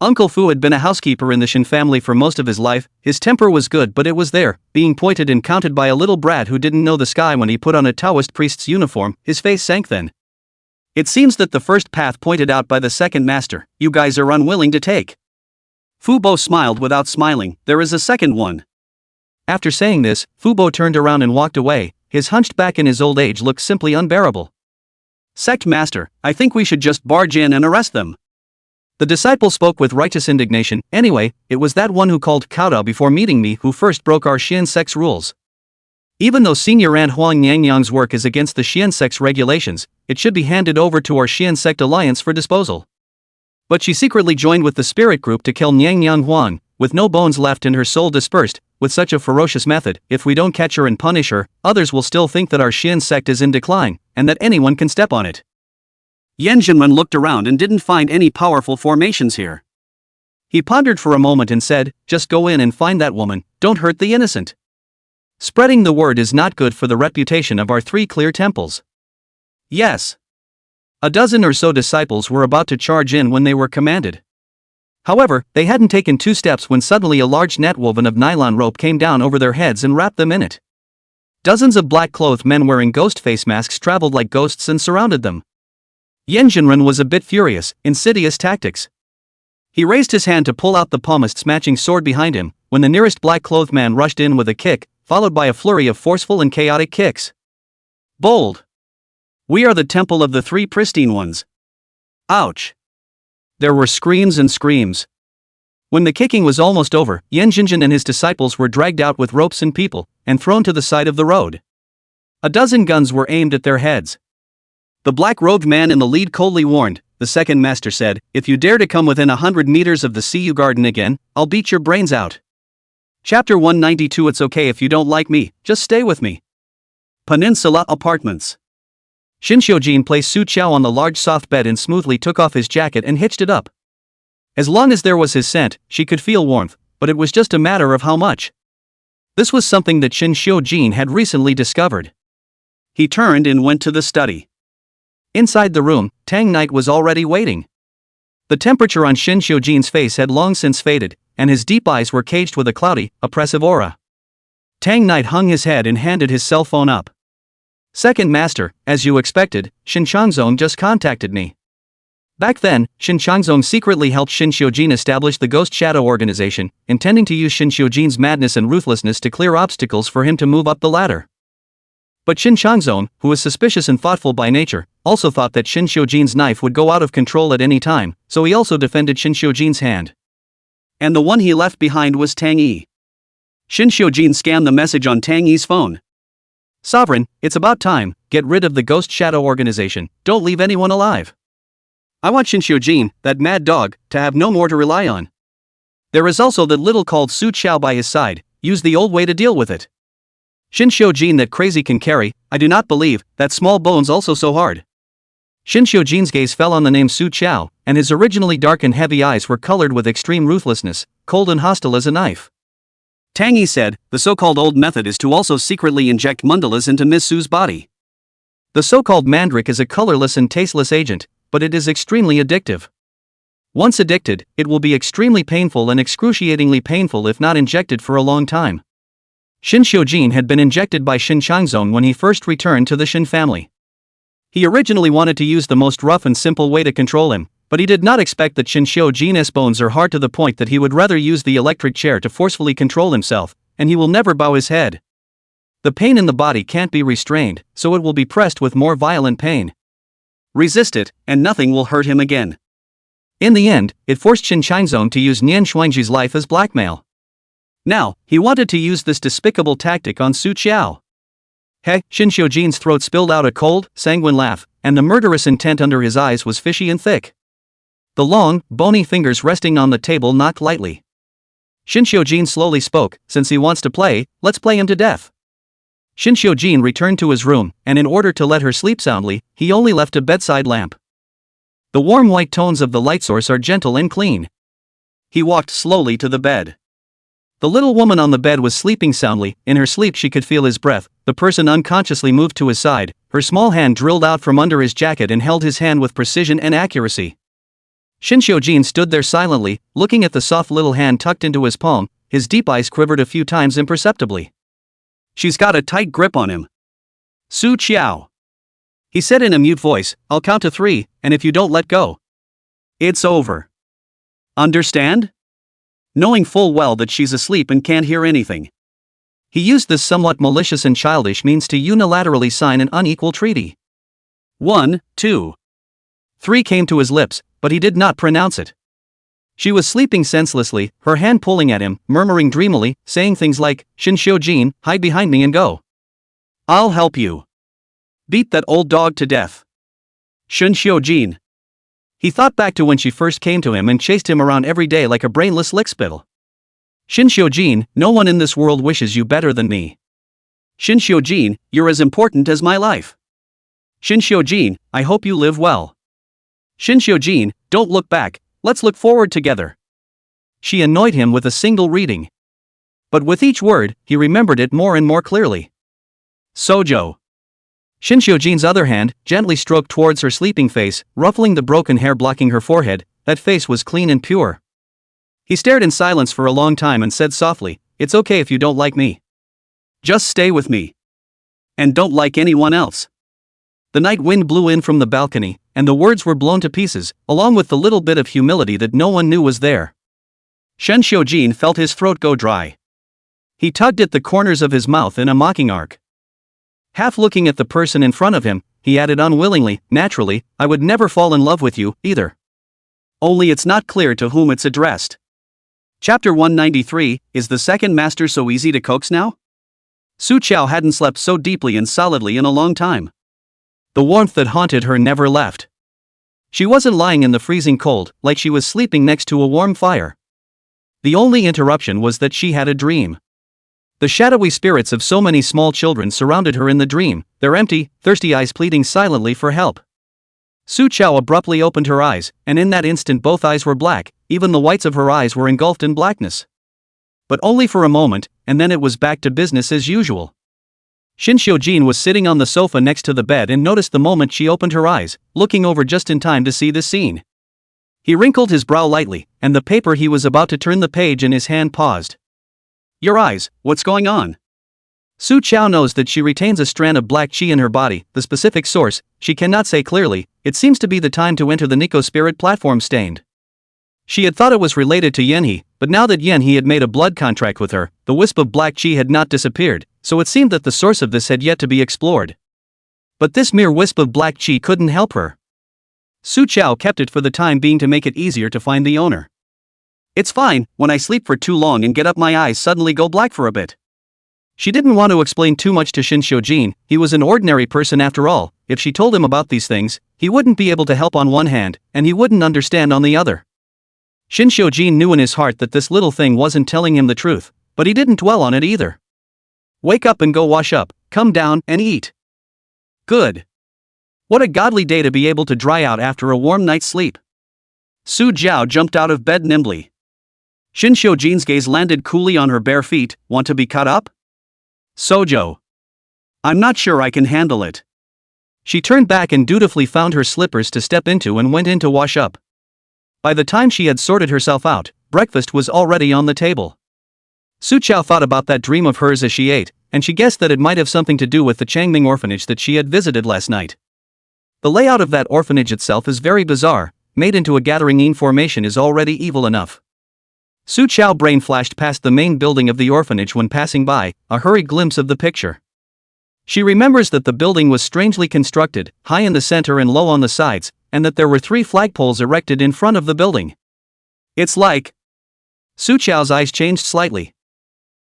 Uncle Fu had been a housekeeper in the Shin family for most of his life. His temper was good, but it was there, being pointed and counted by a little brat who didn't know the sky when he put on a Taoist priest's uniform. His face sank then. It seems that the first path pointed out by the second master, you guys are unwilling to take. Fu Bo smiled without smiling. There is a second one. After saying this, Fu Bo turned around and walked away. His hunched back in his old age looked simply unbearable. Sect master, I think we should just barge in and arrest them. The disciple spoke with righteous indignation. Anyway, it was that one who called Kaodao before meeting me who first broke our Xian sect's rules. Even though Senior Ran Huang Niangyang's work is against the Xian sect's regulations, it should be handed over to our Xian sect alliance for disposal. But she secretly joined with the spirit group to kill Niangyang Huang, with no bones left and her soul dispersed. With such a ferocious method, if we don't catch her and punish her, others will still think that our Xian sect is in decline, and that anyone can step on it. Yan Zhenwen looked around and didn't find any powerful formations here. He pondered for a moment and said, just go in and find that woman, don't hurt the innocent. Spreading the word is not good for the reputation of our 3 clear temples. Yes. A dozen or so disciples were about to charge in when they were commanded. However, they hadn't taken 2 steps when suddenly a large net woven of nylon rope came down over their heads and wrapped them in it. Dozens of black-clothed men wearing ghost face masks traveled like ghosts and surrounded them. Yan Zhenren was a bit furious. Insidious tactics. He raised his hand to pull out the palmist's matching sword behind him, when the nearest black-clothed man rushed in with a kick, followed by a flurry of forceful and chaotic kicks. Bold. We are the temple of the 3 pristine ones. Ouch. There were screams and screams. When the kicking was almost over, Yan Zhenjin and his disciples were dragged out with ropes and people, and thrown to the side of the road. A dozen guns were aimed at their heads. The black-robed man in the lead coldly warned, the second master said, if you dare to come within 100 meters of the CU garden again, I'll beat your brains out. Chapter 192. It's okay if you don't like me, just stay with me. Peninsula Apartments. Shin Xiujin placed Su Qiao on the large soft bed and smoothly took off his jacket and hitched it up. As long as there was his scent, she could feel warmth, but it was just a matter of how much. This was something that Shin Xiujin had recently discovered. He turned and went to the study. Inside the room, Tang Knight was already waiting. The temperature on Shin Xiujin's face had long since faded, and his deep eyes were caged with a cloudy, oppressive aura. Tang Knight hung his head and handed his cell phone up. Second master, as you expected, Shin Changzong just contacted me. Back then, Shin Changzong secretly helped Shin Xiujin establish the Ghost Shadow organization, intending to use Shin Xiujin's madness and ruthlessness to clear obstacles for him to move up the ladder. But Shin Changzong, who was suspicious and thoughtful by nature, also thought that Shin Xiujin's knife would go out of control at any time, so he also defended Shin Xiujin's hand. And the one he left behind was Tang Yi. Shin Xiujin scanned the message on Tang Yi's phone. Sovereign, it's about time, get rid of the Ghost Shadow organization, don't leave anyone alive. I want Shin Xiujin, that mad dog, to have no more to rely on. There is also that little called Su Qiao by his side, use the old way to deal with it. Shin Xiujin, that crazy can carry, I do not believe, that small bones also so hard. Shin Xiujin's gaze fell on the name Su Qiao, and his originally dark and heavy eyes were colored with extreme ruthlessness, cold and hostile as a knife. Tang Yi said, the so-called old method is to also secretly inject mandalas into Miss Su's body. The so-called mandrake is a colorless and tasteless agent, but it is extremely addictive. Once addicted, it will be extremely painful and excruciatingly painful if not injected for a long time. Shin Xiujin had been injected by Shin Changzong when he first returned to the Shin family. He originally wanted to use the most rough and simple way to control him, but he did not expect that Shin Xiujin's bones are hard to the point that he would rather use the electric chair to forcefully control himself, and he will never bow his head. The pain in the body can't be restrained, so it will be pressed with more violent pain. Resist it, and nothing will hurt him again. In the end, it forced Shin Changzong to use Nian Shuangji's life as blackmail. Now, he wanted to use this despicable tactic on Su Qiao. Shin Xiujin's throat spilled out a cold, sanguine laugh, and the murderous intent under his eyes was fishy and thick. The long, bony fingers resting on the table knocked lightly. Shin Xiujin slowly spoke, "Since he wants to play, let's play him to death." Shin Xiujin returned to his room, and in order to let her sleep soundly, he only left a bedside lamp. The warm white tones of the light source are gentle and clean. He walked slowly to the bed. The little woman on the bed was sleeping soundly. In her sleep she could feel his breath. The person unconsciously moved to his side, her small hand drilled out from under his jacket and held his hand with precision and accuracy. Shin Xiujin stood there silently, looking at the soft little hand tucked into his palm. His deep eyes quivered a few times imperceptibly. "She's got a tight grip on him. Su Qiao," he said in a mute voice, "I'll count to 3, and if you don't let go, it's over. Understand?" Knowing full well that she's asleep and can't hear anything, he used this somewhat malicious and childish means to unilaterally sign an unequal treaty. 1, 2, 3 came to his lips, but he did not pronounce it. She was sleeping senselessly, her hand pulling at him, murmuring dreamily, saying things like, "Shin Xiujin, hide behind me and go. I'll help you. Beat that old dog to death. Shin Xiujin." He thought back to when she first came to him and chased him around every day like a brainless lickspittle. "Shin Xiujin, no one in this world wishes you better than me. Shin Xiujin, you're as important as my life. Shin Xiujin, I hope you live well. Shin Xiujin, don't look back, let's look forward together." She annoyed him with a single reading. But with each word, he remembered it more and more clearly. Sojo. Shin Xiujin's other hand gently stroked towards her sleeping face, ruffling the broken hair blocking her forehead. That face was clean and pure. He stared in silence for a long time and said softly, "It's okay if you don't like me. Just stay with me. And don't like anyone else." The night wind blew in from the balcony, and the words were blown to pieces, along with the little bit of humility that no one knew was there. Shin Xiujin felt his throat go dry. He tugged at the corners of his mouth in a mocking arc. Half looking at the person in front of him, he added unwillingly, "Naturally, I would never fall in love with you, either. Only it's not clear to whom it's addressed." Chapter 193, Is the second master so easy to coax now? Su Qiao hadn't slept so deeply and solidly in a long time. The warmth that haunted her never left. She wasn't lying in the freezing cold, like she was sleeping next to a warm fire. The only interruption was that she had a dream. The shadowy spirits of so many small children surrounded her in the dream, their empty, thirsty eyes pleading silently for help. Su Qiao abruptly opened her eyes, and in that instant both eyes were black, even the whites of her eyes were engulfed in blackness. But only for a moment, and then it was back to business as usual. Shin Xiujin was sitting on the sofa next to the bed and noticed the moment she opened her eyes, looking over just in time to see this scene. He wrinkled his brow lightly, and the paper he was about to turn the page in his hand paused. "Your eyes, what's going on?" Su Qiao knows that she retains a strand of black qi in her body, the specific source, she cannot say clearly. It seems to be the time to enter the Nico spirit platform stained. She had thought it was related to Yanhee, but now that Yanhee had made a blood contract with her, the wisp of black qi had not disappeared, so it seemed that the source of this had yet to be explored. But this mere wisp of black qi couldn't help her. Su Qiao kept it for the time being to make it easier to find the owner. "It's fine, when I sleep for too long and get up my eyes suddenly go black for a bit." She didn't want to explain too much to Shin Xiujin. He was an ordinary person after all. If she told him about these things, he wouldn't be able to help on one hand, and he wouldn't understand on the other. Shin Xiujin knew in his heart that this little thing wasn't telling him the truth, but he didn't dwell on it either. "Wake up and go wash up, come down and eat." Good. What a godly day to be able to dry out after a warm night's sleep. Su Jiao jumped out of bed nimbly. Shin Xiujin's gaze landed coolly on her bare feet. "Want to be cut up?" "Sojo. I'm not sure I can handle it." She turned back and dutifully found her slippers to step into and went in to wash up. By the time she had sorted herself out, breakfast was already on the table. Su Chao thought about that dream of hers as she ate, and she guessed that it might have something to do with the Changming orphanage that she had visited last night. The layout of that orphanage itself is very bizarre. Made into a gathering formation is already evil enough. Su Chao brain flashed past the main building of the orphanage when passing by, a hurried glimpse of the picture. She remembers that the building was strangely constructed, high in the center and low on the sides, and that there were 3 flagpoles erected in front of the building. It's like... Su Chao's eyes changed slightly.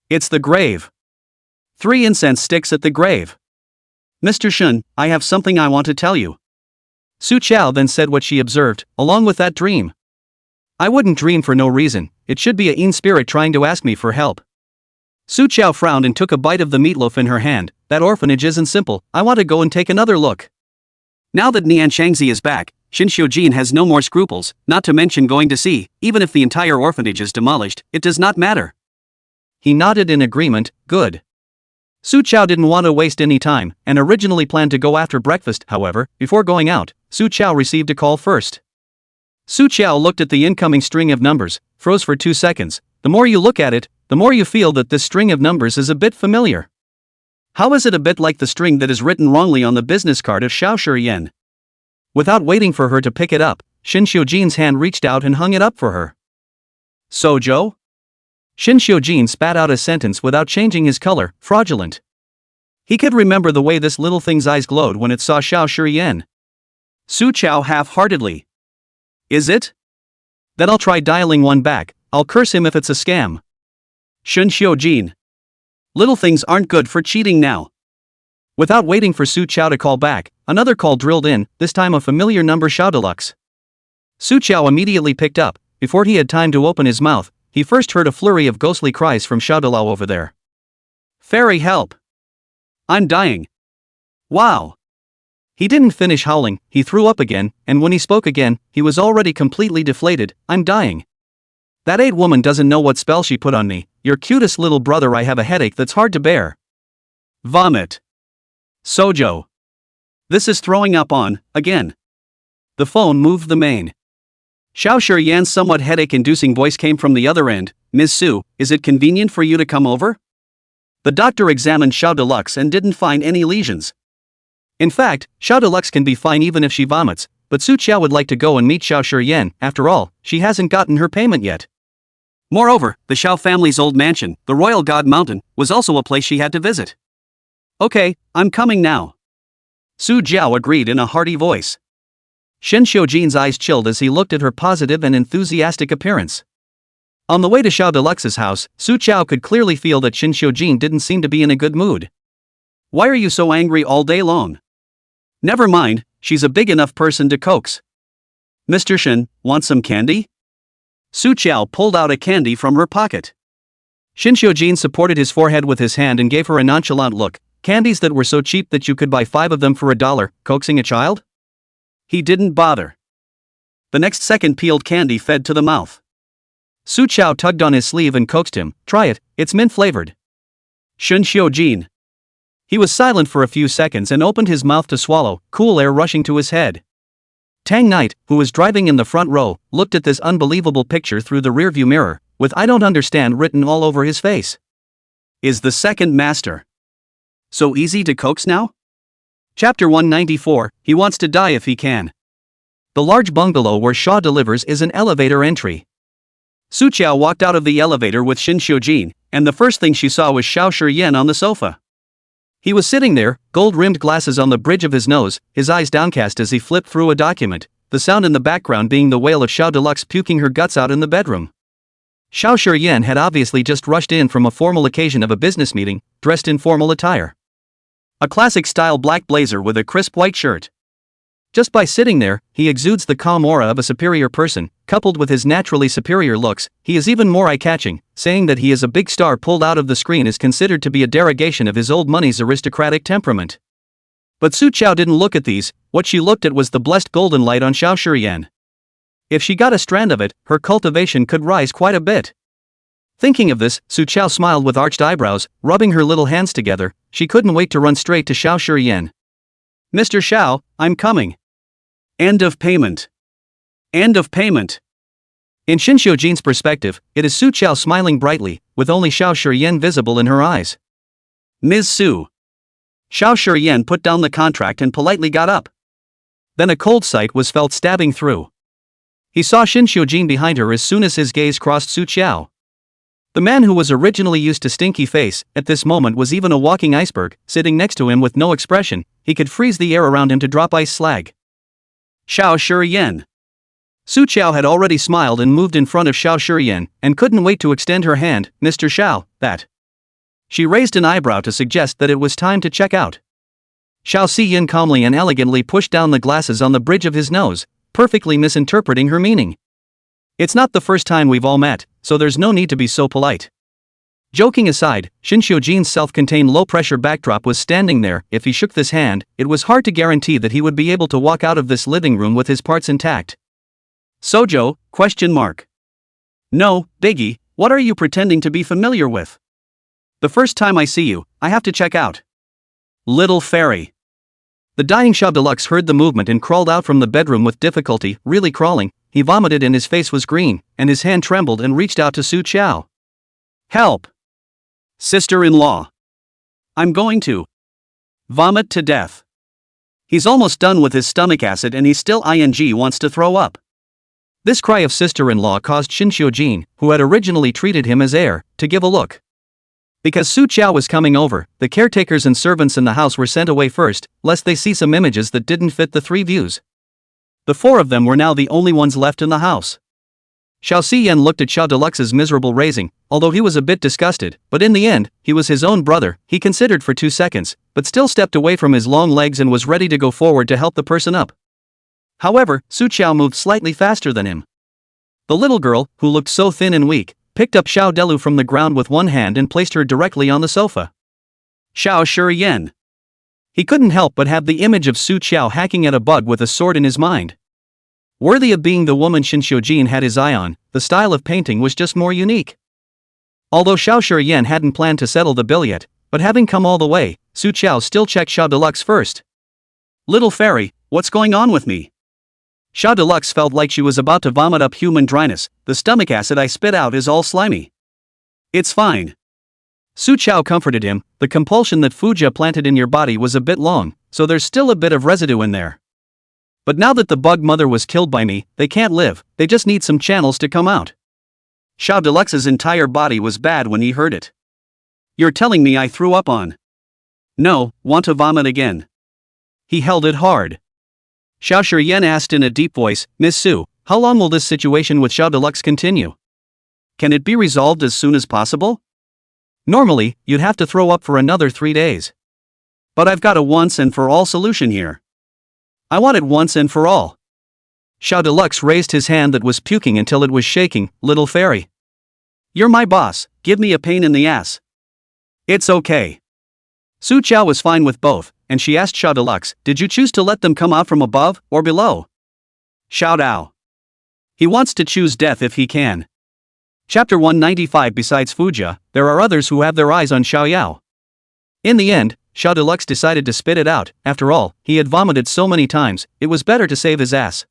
It's the grave. 3 incense sticks at the grave. Mr. Shun, I have something I want to tell you. Su Chao then said what she observed, along with that dream. I wouldn't dream for no reason, it should be a in spirit trying to ask me for help. Su Chao frowned and took a bite of the meatloaf in her hand. That orphanage isn't simple, I want to go and take another look. Now that Nian Changzi is back, Shin Xiujin has no more scruples, not to mention going to see, even if the entire orphanage is demolished, it does not matter. He nodded in agreement, good. Su Chao didn't want to waste any time, and originally planned to go after breakfast. However, before going out, Su Chao received a call first. Su Chao looked at the incoming string of numbers, froze for 2 seconds. The more you look at it, the more you feel that this string of numbers is a bit familiar. How is it a bit like the string that is written wrongly on the business card of Xiao Shiyan? Without waiting for her to pick it up, Shin Xiujin's hand reached out and hung it up for her. Sojo? Shin Xiujin spat out a sentence without changing his color, fraudulent. He could remember the way this little thing's eyes glowed when it saw Xiao Shiyan. Su Chao half-heartedly. Is it? Then I'll try dialing one back, I'll curse him if it's a scam. Shin Xiujin. Little things aren't good for cheating now. Without waiting for Su Chao to call back, another call drilled in, this time a familiar number Xiao Deluxe. Su Chao immediately picked up. Before he had time to open his mouth, he first heard a flurry of ghostly cries from Xiao Deluxe over there. Fairy help! I'm dying. Wow! He didn't finish howling, he threw up again, and when he spoke again, he was already completely deflated. I'm dying. That 8 woman doesn't know what spell she put on me. Your cutest little brother, I have a headache that's hard to bear. Vomit. Sojo. This is throwing up on, again. The phone moved the main. Xiao Shiyan's somewhat headache-inducing voice came from the other end. Ms. Su, is it convenient for you to come over? The doctor examined Xiao Deluxe and didn't find any lesions. In fact, Xiao Deluxe can be fine even if she vomits, but Su Chao would like to go and meet Xiao Shiyan. After all, she hasn't gotten her payment yet. Moreover, the Xiao family's old mansion, the Royal God Mountain, was also a place she had to visit. Okay, I'm coming now. Su Jiao agreed in a hearty voice. Shin Xiujin's eyes chilled as he looked at her positive and enthusiastic appearance. On the way to Xiao Deluxe's house, Su Chao could clearly feel that Shin Xiujin didn't seem to be in a good mood. Why are you so angry all day long? Never mind, she's a big enough person to coax. Mr. Shin, want some candy? Su Chao pulled out a candy from her pocket. Shin Xiujin supported his forehead with his hand and gave her a nonchalant look. Candies that were so cheap that you could buy 5 of them for $1, coaxing a child? He didn't bother. The next second peeled candy fed to the mouth. Su Chao tugged on his sleeve and coaxed him. Try it, it's mint-flavored. Shin Xiujin. He was silent for a few seconds and opened his mouth to swallow, cool air rushing to his head. Tang Knight, who was driving in the front row, looked at this unbelievable picture through the rearview mirror, with "I don't understand" written all over his face. Is the second master so easy to coax now? Chapter 194, he wants to die if he can. The large bungalow where Shaw delivers is an elevator entry. Su Chao walked out of the elevator with Shin Xiujin, and the first thing she saw was Xiao Shiyan on the sofa. He was sitting there, gold-rimmed glasses on the bridge of his nose, his eyes downcast as he flipped through a document, the sound in the background being the wail of Xiao Deluxe puking her guts out in the bedroom. Xiao Shiyan had obviously just rushed in from a formal occasion of a business meeting, dressed in formal attire. A classic-style black blazer with a crisp white shirt. Just by sitting there, he exudes the calm aura of a superior person. Coupled with his naturally superior looks, he is even more eye-catching. Saying that he is a big star pulled out of the screen is considered to be a derogation of his old money's aristocratic temperament. But Su Chao didn't look at these. What she looked at was the blessed golden light on Xiao Shiyan. If she got a strand of it, her cultivation could rise quite a bit. Thinking of this, Su Chao smiled with arched eyebrows, rubbing her little hands together. She couldn't wait to run straight to Xiao Shiyan. Mr. Xiao, I'm coming. End of payment. End of payment. In Shin Xiujin's perspective, it is Su Qiao smiling brightly, with only Xiao Shiyan visible in her eyes. Ms. Su. Xiao Shiyan put down the contract and politely got up. Then a cold sight was felt stabbing through. He saw Shin Xiujin behind her as soon as his gaze crossed Su Qiao. The man who was originally used to stinky face, at this moment was even a walking iceberg, sitting next to him with no expression. He could freeze the air around him to drop ice slag. Xiao Shiyan. Su Qiao had already smiled and moved in front of Xiao Shiyan, and couldn't wait to extend her hand. Mr. Xiao, that. She raised an eyebrow to suggest that it was time to check out. Xiao Xiyan calmly and elegantly pushed down the glasses on the bridge of his nose, perfectly misinterpreting her meaning. It's not the first time we've all met, so there's no need to be so polite. Joking aside, Shin Xiujin's self-contained low-pressure backdrop was standing there. If he shook this hand, it was hard to guarantee that he would be able to walk out of this living room with his parts intact. Sojo? No, Biggie, what are you pretending to be familiar with? The first time I see you, I have to check out. Little fairy. The dying Xiao Deluxe heard the movement and crawled out from the bedroom with difficulty, really crawling. He vomited and his face was green, and his hand trembled and reached out to Su Qiao. Help! Sister-in-law. I'm going to vomit to death. He's almost done with his stomach acid and he still wants to throw up. This cry of sister-in-law caused Shin Xiujin, who had originally treated him as heir, to give a look. Because Su Qiao was coming over, the caretakers and servants in the house were sent away first, lest they see some images that didn't fit the three views. The four of them were now the only ones left in the house. Xiao Xiyan looked at Xiao Deluxe's miserable raising, although he was a bit disgusted, but in the end, he was his own brother. He considered for 2 seconds, but still stepped away from his long legs and was ready to go forward to help the person up. However, Su Qiao moved slightly faster than him. The little girl, who looked so thin and weak, picked up Xiao Delu from the ground with one hand and placed her directly on the sofa. Xiao Shiyan. He couldn't help but have the image of Su Qiao hacking at a bug with a sword in his mind. Worthy of being the woman Shin Xiujin had his eye on, the style of painting was just more unique. Although Xiao Shiyan hadn't planned to settle the bill yet, but having come all the way, Su Qiao still checked Xiao Deluxe first. Little fairy, what's going on with me? Xiao Deluxe felt like she was about to vomit up human dryness. The stomach acid I spit out is all slimy. It's fine. Su Qiao comforted him. The compulsion that Fuja planted in your body was a bit long, so there's still a bit of residue in there. But now that the bug mother was killed by me, they can't live, they just need some channels to come out. Xiao Deluxe's entire body was bad when he heard it. You're telling me I threw up on? No, want to vomit again. He held it hard. Xiao Shiyan asked in a deep voice, Miss Su, how long will this situation with Xiao Deluxe continue? Can it be resolved as soon as possible? Normally, you'd have to throw up for another 3 days. But I've got a once-and-for-all solution here. I want it once and for all. Xiao Deluxe raised his hand that was puking until it was shaking. Little fairy. You're my boss, give me a pain in the ass. It's okay. Su Qiao was fine with both, and she asked Xiao Deluxe, did you choose to let them come out from above or below? Xiao Dao. He wants to choose death if he can. Chapter 195. Besides Fuja, there are others who have their eyes on Xiao Yao. In the end, Xiao Deluxe decided to spit it out. After all, he had vomited so many times, it was better to save his ass.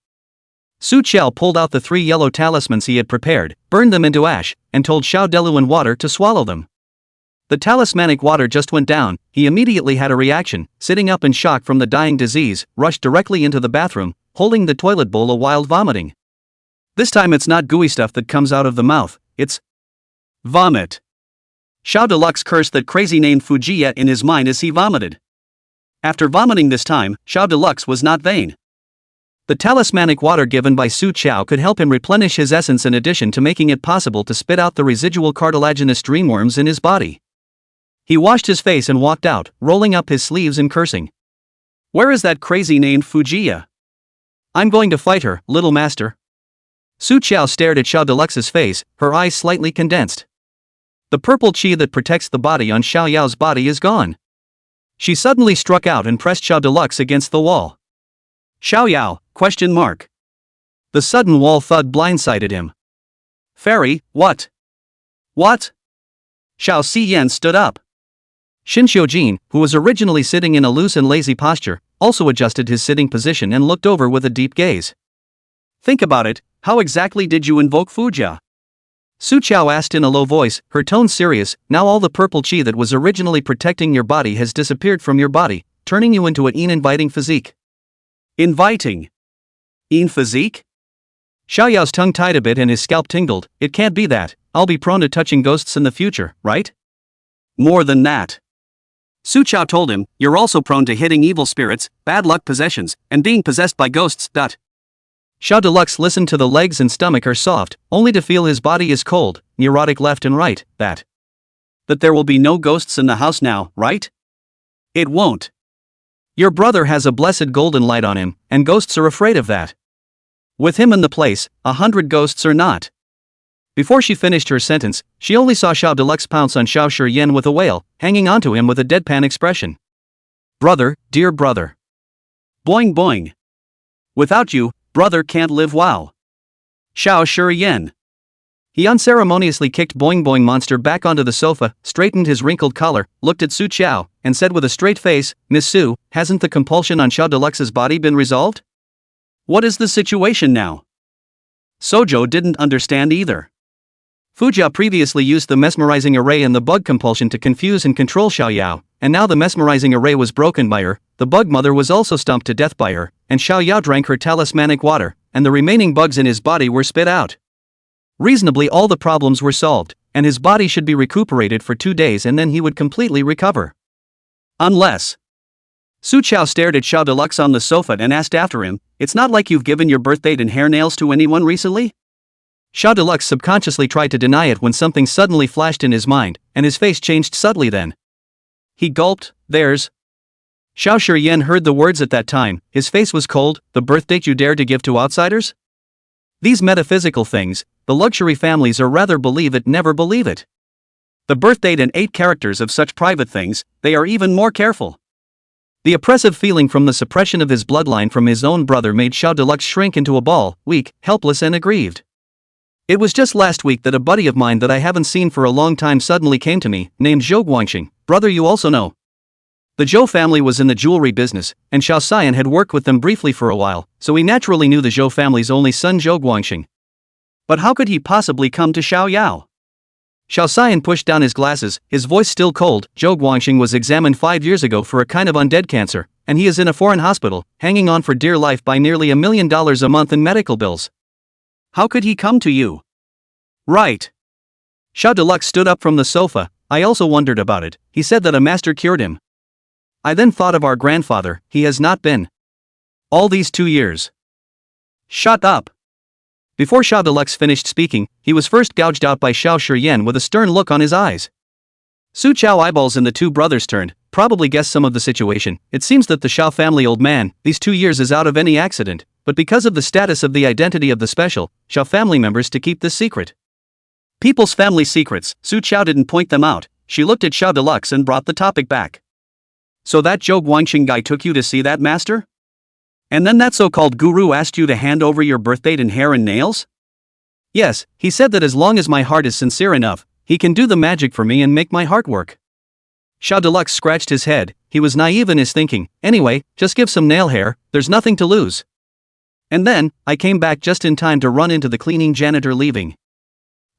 Su Qiao pulled out the 3 yellow talismans he had prepared, burned them into ash, and told Xiao Delu in water to swallow them. The talismanic water just went down. He immediately had a reaction, sitting up in shock from the dying disease, rushed directly into the bathroom, holding the toilet bowl while vomiting. This time it's not gooey stuff that comes out of the mouth, it's vomit. Xiao Deluxe cursed that crazy name Fujiya in his mind as he vomited. After vomiting this time, Xiao Deluxe was not vain. The talismanic water given by Su Qiao could help him replenish his essence in addition to making it possible to spit out the residual cartilaginous dreamworms in his body. He washed his face and walked out, rolling up his sleeves and cursing. Where is that crazy named Fujiya? I'm going to fight her, little master. Su Qiao stared at Xiao Deluxe's face, her eyes slightly condensed. The purple chi that protects the body on Xiao Yao's body is gone. She suddenly struck out and pressed Xiao Deluxe against the wall. Xiao Yao? The sudden wall thud blindsided him. Fairy, what? What? Xiao Xiyan stood up. Shin Xiujin, who was originally sitting in a loose and lazy posture, also adjusted his sitting position and looked over with a deep gaze. Think about it, How exactly did you invoke Fujia? Su Chao asked in a low voice, her tone serious. Now all the purple chi that was originally protecting your body has disappeared from your body, turning you into an inviting physique. Inviting? Physique? Xiao Yao's tongue tied a bit and his scalp tingled. It can't be that. I'll be prone to touching ghosts in the future, right? More than that. Su Chao told him, you're also prone to hitting evil spirits, bad luck possessions, and being possessed by ghosts. Xiao Deluxe listened to the legs and stomach are soft, only to feel his body is cold, neurotic left and right. That there will be no ghosts in the house now, right? It won't. Your brother has a blessed golden light on him, and ghosts are afraid of that. With him in the place, 100 ghosts are not. Before she finished her sentence, she only saw Xiao Deluxe pounce on Xiao Shiyan with a wail, hanging onto him with a deadpan expression. Brother, dear brother. Boing boing. Without you, brother can't live. Wow. Xiao Shiyan. He unceremoniously kicked Boing Boing Monster back onto the sofa, straightened his wrinkled collar, looked at Su Chao, and said with a straight face, Miss Su, hasn't the compulsion on Xiao Deluxe's body been resolved? What is the situation now? Sojo didn't understand either. Fujia previously used the mesmerizing array and the bug compulsion to confuse and control Xiao Yao, and now the mesmerizing array was broken by her, the bug mother was also stomped to death by her, and Xiao Yao drank her talismanic water, and the remaining bugs in his body were spit out. Reasonably all the problems were solved, and his body should be recuperated for 2 days and then he would completely recover. Unless. Su Chao stared at Xiao Deluxe on the sofa and asked after him, it's not like you've given your birth date and hair nails to anyone recently? Xiao Deluxe subconsciously tried to deny it when something suddenly flashed in his mind, and his face changed subtly then. He gulped, there's. Xiao Shiyan heard the words at that time, his face was cold, the birth date you dare to give to outsiders? These metaphysical things, the luxury families or rather believe it never believe it. The birth date and 8 characters of such private things, they are even more careful. The oppressive feeling from the suppression of his bloodline from his own brother made Xiao Deluxe shrink into a ball, weak, helpless and aggrieved. It was just last week that a buddy of mine that I haven't seen for a long time suddenly came to me, named Zhou Guangxing, brother you also know. The Zhou family was in the jewelry business, and Xiao Xian had worked with them briefly for a while, so he naturally knew the Zhou family's only son Zhou Guangxing. But how could he possibly come to Xiao Yao? Xiao Xian pushed down his glasses, his voice still cold. Zhou Guangxing was examined 5 years ago for a kind of undead cancer, and he is in a foreign hospital, hanging on for dear life by nearly $1 million a month in medical bills. How could he come to you? Right. Xiao Deluxe stood up from the sofa. I also wondered about it. He said that a master cured him. I then thought of our grandfather. He has not been. All these 2 years. Shut up. Before Xiao Deluxe finished speaking, he was first gouged out by Xiao Shiyan with a stern look on his eyes. Su Chao eyeballs in the 2 brothers turned, probably guessed some of the situation. It seems that the Xiao family old man, these 2 years is out of any accident, but because of the status of the identity of the special Xiao family members to keep this secret. People's family secrets, Su Chao didn't point them out. She looked at Xiao Deluxe and brought the topic back. So that Zhou Guangxing guy took you to see that master? And then that so-called guru asked you to hand over your birth date and hair and nails? Yes, he said that as long as my heart is sincere enough, he can do the magic for me and make my heart work. Xiao Deluxe scratched his head. He was naive in his thinking. Anyway, just give some nail hair, there's nothing to lose. And then, I came back just in time to run into the cleaning janitor leaving.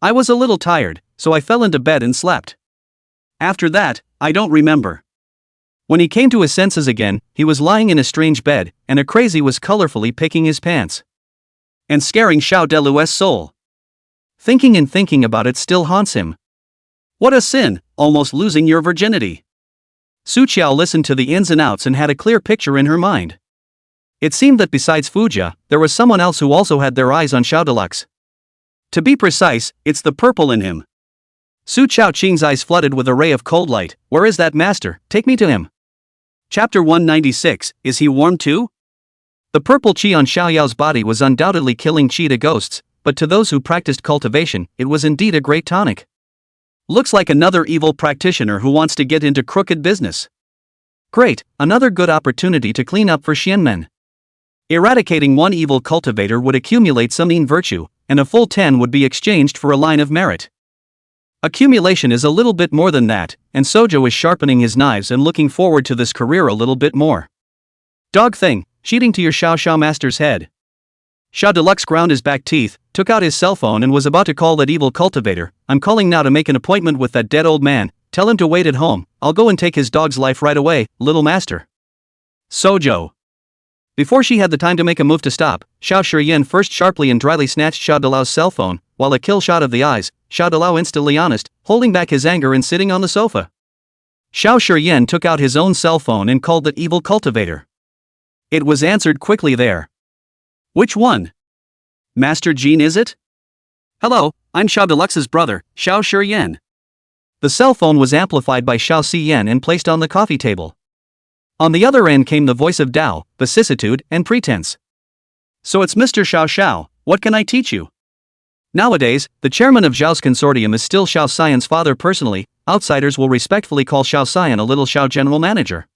I was a little tired, so I fell into bed and slept. After that, I don't remember. When he came to his senses again, he was lying in a strange bed, and a crazy was colorfully picking his pants. And scaring Xiao Deluex's soul. Thinking and thinking about it still haunts him. What a sin, almost losing your virginity. Su Chao listened to the ins and outs and had a clear picture in her mind. It seemed that besides Fujia, there was someone else who also had their eyes on Xiao Deluxe. To be precise, it's the purple in him. Su Chao Qing's eyes flooded with a ray of cold light. Where is that master? Take me to him. Chapter 196, is he warm too? The purple qi on Xiao Yao's body was undoubtedly killing qi to ghosts, but to those who practiced cultivation, it was indeed a great tonic. Looks like another evil practitioner who wants to get into crooked business. Great, another good opportunity to clean up for Xianmen. Eradicating one evil cultivator would accumulate some mean virtue, and a full 10 would be exchanged for a line of merit. Accumulation is a little bit more than that, and Sojo is sharpening his knives and looking forward to this career a little bit more. Dog thing, cheating to your Xiao Xiao master's head. Xiao Deluxe ground his back teeth, took out his cell phone and was about to call that evil cultivator. I'm calling now to make an appointment with that dead old man. Tell him to wait at home. I'll go and take his dog's life right away, little master. Sojo. Before she had the time to make a move to stop, Xiao Shiyan first sharply and dryly snatched Xiao Delau's cell phone, while a kill shot of the eyes, Xiao Delau instantly honest, holding back his anger and sitting on the sofa. Xiao Shiyan took out his own cell phone and called that evil cultivator. It was answered quickly there. Which one? Master Jean, is it? Hello, I'm Xiao Deluxe's brother, Xiao Shiyan. The cell phone was amplified by Xiao Xiyan and placed on the coffee table. On the other end came the voice of Dao, vicissitude, and pretense. So it's Mr. Xiao Xiao, what can I teach you? Nowadays, the chairman of Zhao's consortium is still Xiao Xian's father personally. Outsiders will respectfully call Xiao Xian a little Xiao general manager.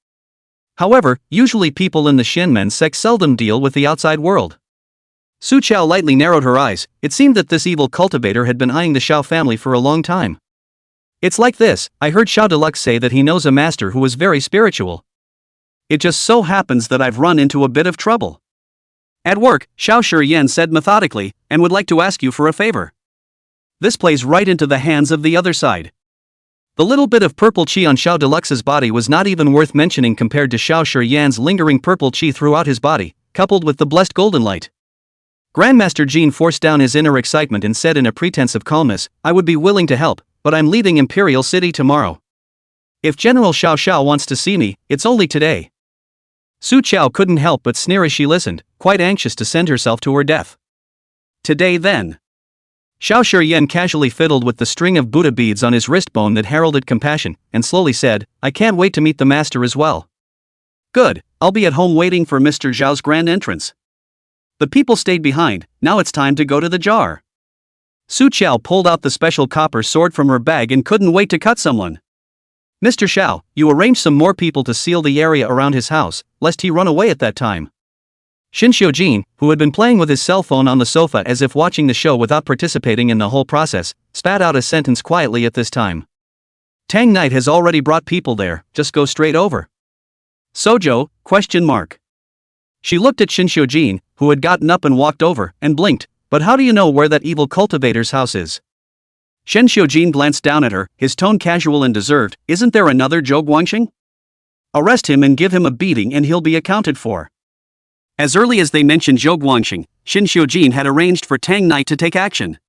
However, usually people in the Shinmen sect seldom deal with the outside world. Su Qiao lightly narrowed her eyes. It seemed that this evil cultivator had been eyeing the Xiao family for a long time. It's like this, I heard Xiao Deluxe say that he knows a master who is very spiritual. It just so happens that I've run into a bit of trouble. At work, Xiao Shiyan said methodically, and would like to ask you for a favor. This plays right into the hands of the other side. The little bit of purple chi on Xiao Deluxe's body was not even worth mentioning compared to Xiao Shiyan's lingering purple chi throughout his body, coupled with the blessed golden light. Grandmaster Jean forced down his inner excitement and said in a pretense of calmness, I would be willing to help, but I'm leaving Imperial City tomorrow. If General Xiao Xiao wants to see me, it's only today. Su Qiao couldn't help but sneer as she listened, quite anxious to send herself to her death. Today then. Xiao Shiyan casually fiddled with the string of Buddha beads on his wrist bone that heralded compassion, and slowly said, I can't wait to meet the master as well. Good, I'll be at home waiting for Mr. Zhao's grand entrance. The people stayed behind, now it's time to go to the jar. Su Qiao pulled out the special copper sword from her bag and couldn't wait to cut someone. Mr. Xiao, you arrange some more people to seal the area around his house, lest he run away at that time. Xin Xiujin, who had been playing with his cell phone on the sofa as if watching the show without participating in the whole process, spat out a sentence quietly at this time. Tang Knight has already brought people there, just go straight over. Sojo, ? She looked at Xin Xiujin, who had gotten up and walked over, and blinked, but how do you know where that evil cultivator's house is? Shen Xiujin glanced down at her, his tone casual and deserved, isn't there another Zhou Guangxing? Arrest him and give him a beating and he'll be accounted for. As early as they mentioned Zhou Guangxing, Xin Xiujin had arranged for Tang Knight to take action.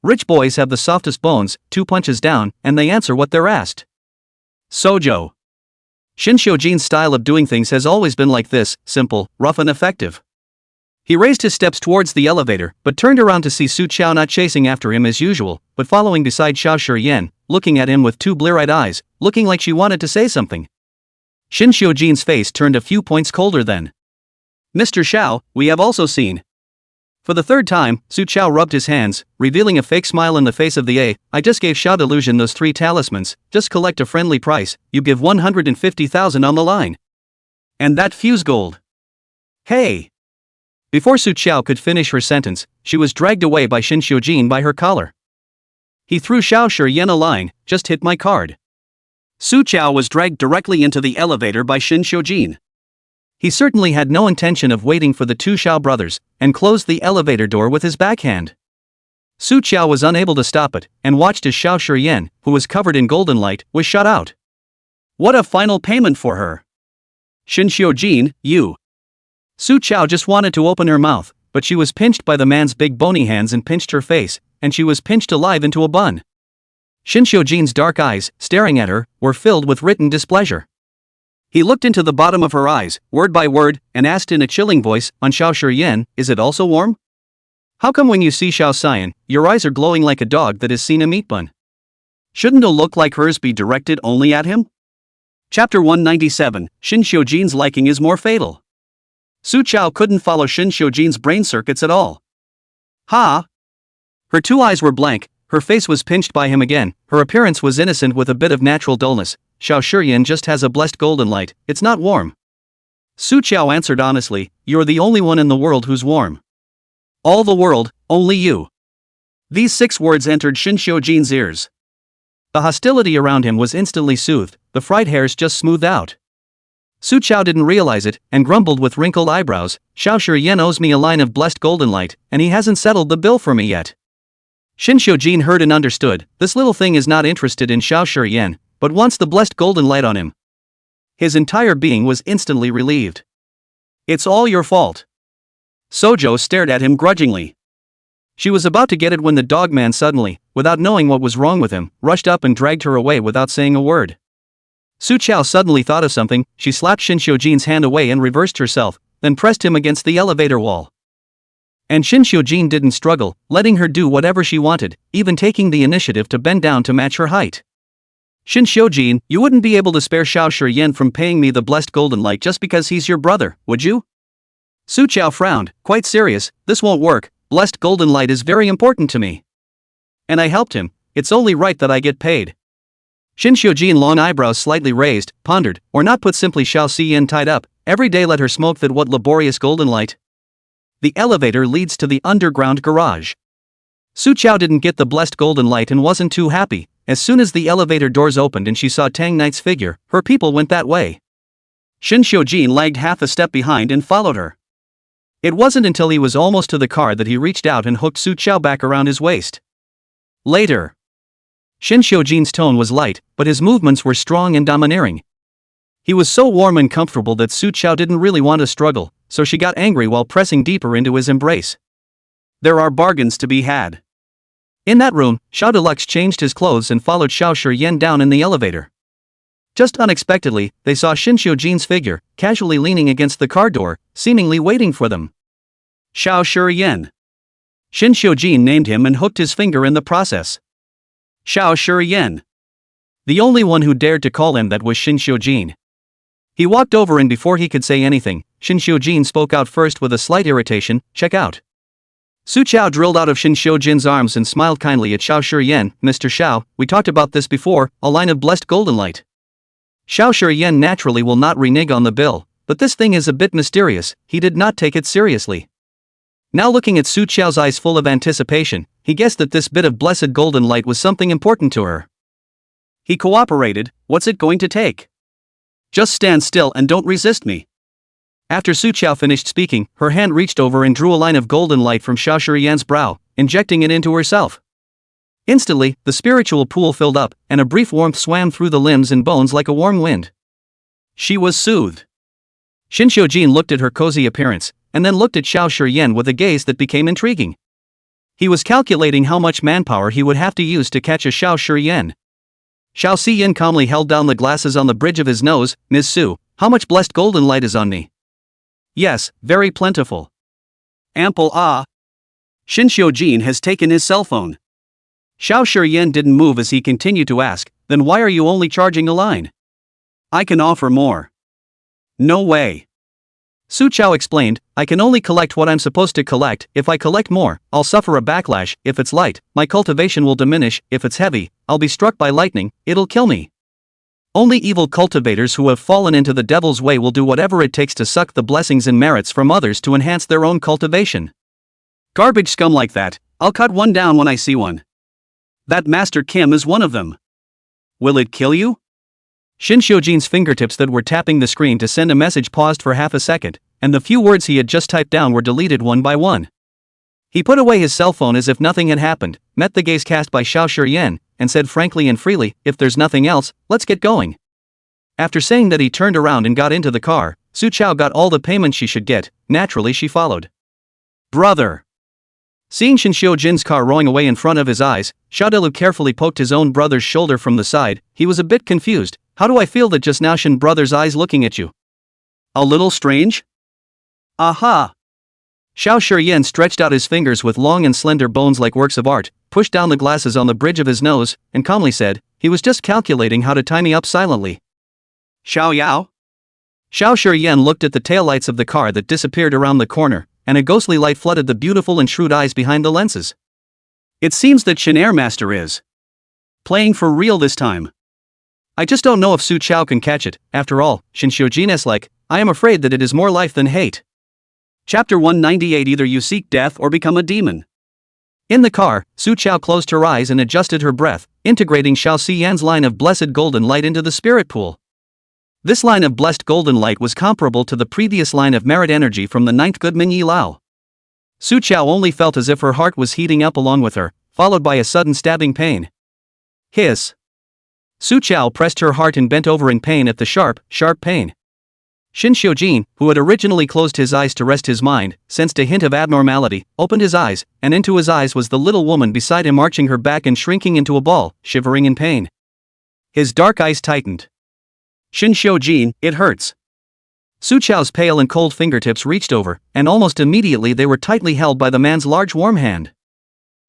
Rich boys have the softest bones, 2 punches down, and they answer what they're asked. Sojo. Xin Xiujin's style of doing things has always been like this, simple, rough and effective. He raised his steps towards the elevator, but turned around to see Su Qiao not chasing after him as usual, but following beside Xiao Shiyan, looking at him with 2 blear-eyed eyes, looking like she wanted to say something. Xin Xiujin's face turned a few points colder then. Mr. Xiao, we have also seen. For the 3rd time, Su Qiao rubbed his hands, revealing a fake smile in the face of the A. I just gave Xiao Delusion those 3 talismans, just collect a friendly price, you give 150,000 on the line. And that fuse gold. Hey! Before Su Qiao could finish her sentence, she was dragged away by Xin Xiujin by her collar. He threw Xiao Shiyan a line, just hit my card. Su Qiao was dragged directly into the elevator by Xin Xiujin. He certainly had no intention of waiting for the 2 Xiao brothers, and closed the elevator door with his backhand. Su Qiao was unable to stop it, and watched as Xiao Shiyan, who was covered in golden light, was shut out. What a final payment for her! Xin Xiujin, you. Su Qiao just wanted to open her mouth, but she was pinched by the man's big bony hands and pinched her face, and she was pinched alive into a bun. Xin Xiujin's dark eyes, staring at her, were filled with written displeasure. He looked into the bottom of her eyes, word by word, and asked in a chilling voice, on Xiao Shiyan, is it also warm? How come when you see Xiao Xian, your eyes are glowing like a dog that has seen a meat bun? Shouldn't a look like hers be directed only at him? Chapter 197, Xin Xiujin's liking is more fatal. Su Qiao couldn't follow Xin Xiujin's brain circuits at all. Ha! Her 2 eyes were blank, her face was pinched by him again, her appearance was innocent with a bit of natural dullness. Xiao Shiyan just has a blessed golden light, it's not warm. Su Qiao answered honestly, you're the only one in the world who's warm. All the world, only you. These 6 words entered Xin Xiujin's ears. The hostility around him was instantly soothed, the fried hairs just smoothed out. Su Chao didn't realize it, and grumbled with wrinkled eyebrows, Xiao Shiyan owes me a line of blessed golden light, and he hasn't settled the bill for me yet. Shin Xiujin heard and understood, this little thing is not interested in Xiao Shiyan, but wants the blessed golden light on him. His entire being was instantly relieved. It's all your fault. Sojo stared at him grudgingly. She was about to get it when the dogman suddenly, without knowing what was wrong with him, rushed up and dragged her away without saying a word. Su Chao suddenly thought of something, she slapped Shin Xiujin's hand away and reversed herself, then pressed him against the elevator wall. And Shin Xiujin didn't struggle, letting her do whatever she wanted, even taking the initiative to bend down to match her height. Shin Xiujin, you wouldn't be able to spare Xiao Shiyan from paying me the blessed golden light just because he's your brother, would you? Su Chao frowned, quite serious, this won't work, blessed golden light is very important to me. And I helped him, it's only right that I get paid. Shin Xiujin, long eyebrows slightly raised, pondered, or not put simply, Xiao Xiyan tied up, every day let her smoke that what laborious golden light? The elevator leads to the underground garage. Su Chao didn't get the blessed golden light and wasn't too happy. As soon as the elevator doors opened and she saw Tang Knight's figure, her people went that way. Shin Xiujin lagged half a step behind and followed her. It wasn't until he was almost to the car that he reached out and hooked Su Chao back around his waist. Later. Shin Xiujin's tone was light, but his movements were strong and domineering. He was so warm and comfortable that Su Chao didn't really want to struggle, so she got angry while pressing deeper into his embrace. There are bargains to be had. In that room, Xiao Deluxe changed his clothes and followed Xiao Shiyan down in the elevator. Just unexpectedly, they saw Shin Xiujin's figure, casually leaning against the car door, seemingly waiting for them. Xiao Shiyan. Shin Xiujin named him and hooked his finger in the process. Xiao Shiyan. The only one who dared to call him that was Shin Xiujin. He walked over and before he could say anything, Shin Xiujin spoke out first with a slight irritation, check out. Su Chao drilled out of Shin Xiujin's arms and smiled kindly at Xiao Shiyan, Mr. Xiao, we talked about this before, a line of blessed golden light. Xiao Shiyan naturally will not renege on the bill, but this thing is a bit mysterious, he did not take it seriously. Now looking at Su Chao's eyes full of anticipation, he guessed that this bit of blessed golden light was something important to her. He cooperated, what's it going to take? Just stand still and don't resist me. After Su Chao finished speaking, her hand reached over and drew a line of golden light from Xiao Shiyan's brow, injecting it into herself. Instantly, the spiritual pool filled up, and a brief warmth swam through the limbs and bones like a warm wind. She was soothed. Shin Xiujin looked at her cozy appearance, and then looked at Xiao Shiyan with a gaze that became intriguing. He was calculating how much manpower he would have to use to catch a Xiao Shiyan. Xiao Xiyan calmly held down the glasses on the bridge of his nose, Ms. Su, how much blessed golden light is on me? Yes, very plentiful. Ample Shin Xiujin has taken his cell phone. Xiao Shiyan didn't move as he continued to ask, then why are you only charging a line? I can offer more. No way. Su Chao explained, I can only collect what I'm supposed to collect, if I collect more, I'll suffer a backlash, if it's light, my cultivation will diminish, if it's heavy, I'll be struck by lightning, it'll kill me. Only evil cultivators who have fallen into the devil's way will do whatever it takes to suck the blessings and merits from others to enhance their own cultivation. Garbage scum like that, I'll cut one down when I see one. That Master Kim is one of them. Will it kill you? Shin Xiujin's fingertips that were tapping the screen to send a message paused for half a second, and the few words he had just typed down were deleted one by one. He put away his cell phone as if nothing had happened, met the gaze cast by Xiao Shiyan, and said frankly and freely, if there's nothing else, let's get going. After saying that he turned around and got into the car, Su Chao got all the payment she should get, naturally she followed. Brother! Seeing Shin Xiujin's car rolling away in front of his eyes, Xiao Delu carefully poked his own brother's shoulder from the side, he was a bit confused, how do I feel that just now Shin brother's eyes looking at you? A little strange? Aha! Xiao Shiyan stretched out his fingers with long and slender bones like works of art, pushed down the glasses on the bridge of his nose, and calmly said, he was just calculating how to tie me up silently. Xiao Yao? Xiao Shiyan looked at the taillights of the car that disappeared around the corner, and a ghostly light flooded the beautiful and shrewd eyes behind the lenses. It seems that Shin Airmaster is playing for real this time. I just don't know if Su Chao can catch it, after all, Shin Xiujin is like, I am afraid that it is more life than hate. Chapter 198 Either you seek death or become a demon. In the car, Su Chao closed her eyes and adjusted her breath, integrating Xiao Xiyan's line of blessed golden light into the spirit pool. This line of blessed golden light was comparable to the previous line of merit energy from the ninth good Ming Yi Lao. Su Chao only felt as if her heart was heating up along with her, followed by a sudden stabbing pain. Hiss. Su Chao pressed her heart and bent over in pain at the sharp pain. Shin Xiujin, who had originally closed his eyes to rest his mind, sensed a hint of abnormality, opened his eyes, and into his eyes was the little woman beside him arching her back and shrinking into a ball, shivering in pain. His dark eyes tightened. Shin Xiujin, it hurts. Su Chao's pale and cold fingertips reached over, and almost immediately they were tightly held by the man's large warm hand.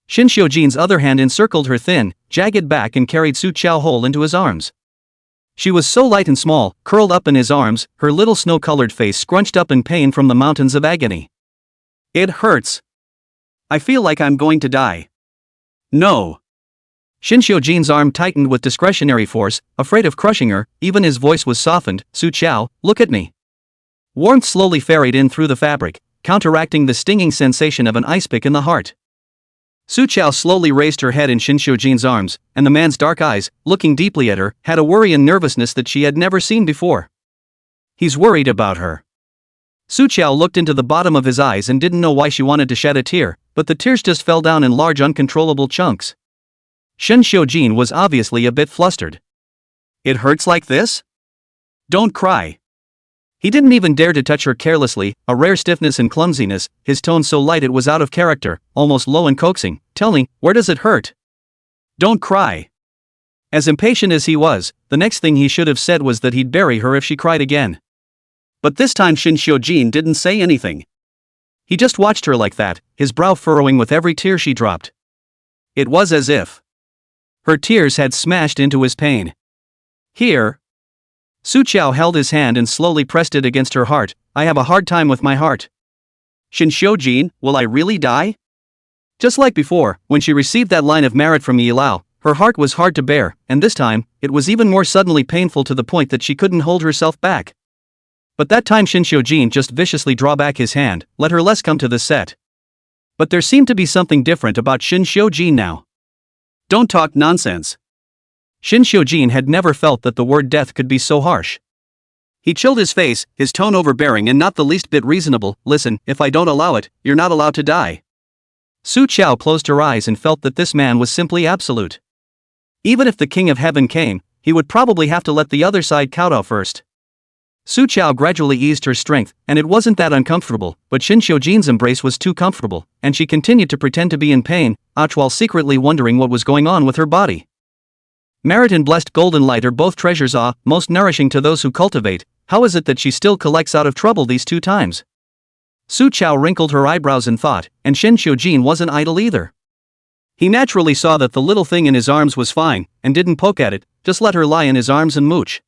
Shin Xiujin's other hand encircled her thin, jagged back and carried Su Chao whole into his arms. She was so light and small, curled up in his arms, her little snow-colored face scrunched up in pain from the mountains of agony. It hurts. I feel like I'm going to die. No. Shin Xiujin's arm tightened with discretionary force, afraid of crushing her, even his voice was softened. Su Chao, look at me. Warmth slowly ferried in through the fabric, counteracting the stinging sensation of an ice pick in the heart. Su Chao slowly raised her head in Shin Xiujin's arms, and the man's dark eyes, looking deeply at her, had a worry and nervousness that she had never seen before. He's worried about her. Su Chao looked into the bottom of his eyes and didn't know why she wanted to shed a tear, but the tears just fell down in large uncontrollable chunks. Shin Xiujin was obviously a bit flustered. It hurts like this? Don't cry. He didn't even dare to touch her carelessly, a rare stiffness and clumsiness, his tone so light it was out of character, almost low and coaxing. Tell me, where does it hurt? Don't cry. As impatient as he was, the next thing he should have said was that he'd bury her if she cried again. But this time Shin Xiujin didn't say anything. He just watched her like that, his brow furrowing with every tear she dropped. It was as if her tears had smashed into his pain. Here. Su Chao held his hand and slowly pressed it against her heart. I have a hard time with my heart. Shin Xiujin, will I really die? Just like before, when she received that line of merit from Yi Lao, her heart was hard to bear, and this time, it was even more suddenly painful to the point that she couldn't hold herself back. But that time Shin Xiujin just viciously drew back his hand, let her less come to the set. But there seemed to be something different about Shin Xiujin now. Don't talk nonsense. Shin Xiujin had never felt that the word death could be so harsh. He chilled his face, his tone overbearing and not the least bit reasonable. Listen, if I don't allow it, you're not allowed to die. Su Chao closed her eyes and felt that this man was simply absolute. Even if the King of Heaven came, he would probably have to let the other side kowtow first. Su Chao gradually eased her strength, and it wasn't that uncomfortable, but Shin Xiujin's embrace was too comfortable, and she continued to pretend to be in pain, while secretly wondering what was going on with her body. Merit and blessed golden light are both treasures most nourishing to those who cultivate. How is it that she still collects out of trouble these 2 times? Su Chao wrinkled her eyebrows in thought, and Shin Xiujin wasn't idle either. He naturally saw that the little thing in his arms was fine, and didn't poke at it, just let her lie in his arms and mooch.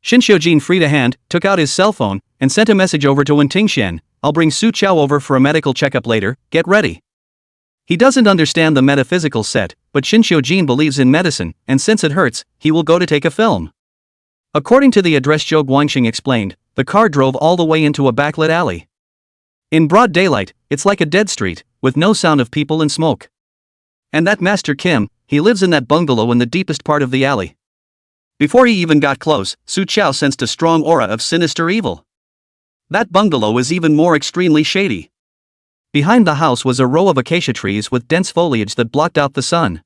Shin Xiujin freed a hand, took out his cell phone, and sent a message over to Wen Tingxian. I'll bring Su Chao over for a medical checkup later, get ready. He doesn't understand the metaphysical set, but Shin Xiujin believes in medicine, and since it hurts, he will go to take a film. According to the address Zhou Guangxing explained, the car drove all the way into a backlit alley. In broad daylight, it's like a dead street, with no sound of people and smoke. And that Master Kim, he lives in that bungalow in the deepest part of the alley. Before he even got close, Su Chao sensed a strong aura of sinister evil. That bungalow is even more extremely shady. Behind the house was a row of acacia trees with dense foliage that blocked out the sun.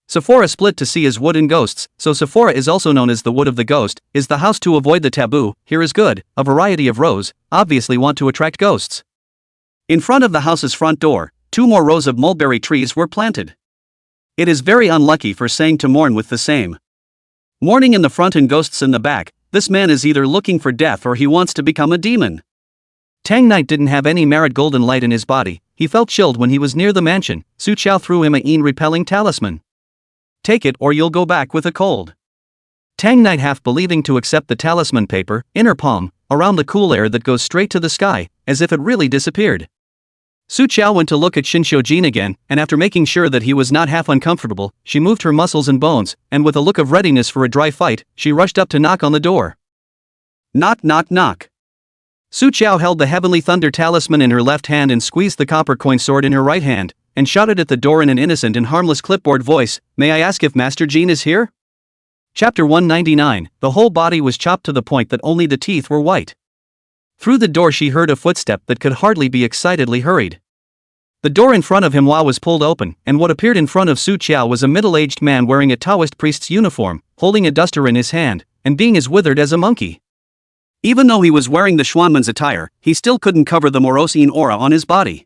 Sephora split to see as wood and ghosts, so Sephora is also known as the wood of the ghost. Is the house to avoid the taboo? Here is good, a variety of rows, obviously want to attract ghosts. In front of the house's front door, 2 more rows of mulberry trees were planted. It is very unlucky for saying to mourn with the same. Mourning in the front and ghosts in the back, this man is either looking for death or he wants to become a demon. Tang Knight didn't have any merit golden light in his body, he felt chilled when he was near the mansion. Su Chao threw him a repelling talisman. Take it or you'll go back with a cold. Tang Knight half believing to accept the talisman paper, inner palm, around the cool air that goes straight to the sky, as if it really disappeared. Su Chao went to look at Shin Xiujin again, and after making sure that he was not half uncomfortable, she moved her muscles and bones, and with a look of readiness for a dry fight, she rushed up to knock on the door. Knock knock knock. Su Chao held the heavenly thunder talisman in her left hand and squeezed the copper coin sword in her right hand, and shouted at the door in an innocent and harmless clipboard voice, May I ask if Master Jean is here? Chapter 199, the whole body was chopped to the point that only the teeth were white. Through the door she heard a footstep that could hardly be excitedly hurried. The door in front of him was pulled open, and what appeared in front of Su Qiao was a middle-aged man wearing a Taoist priest's uniform, holding a duster in his hand, and being as withered as a monkey. Even though he was wearing the Xuanman's attire, he still couldn't cover the morosine aura on his body.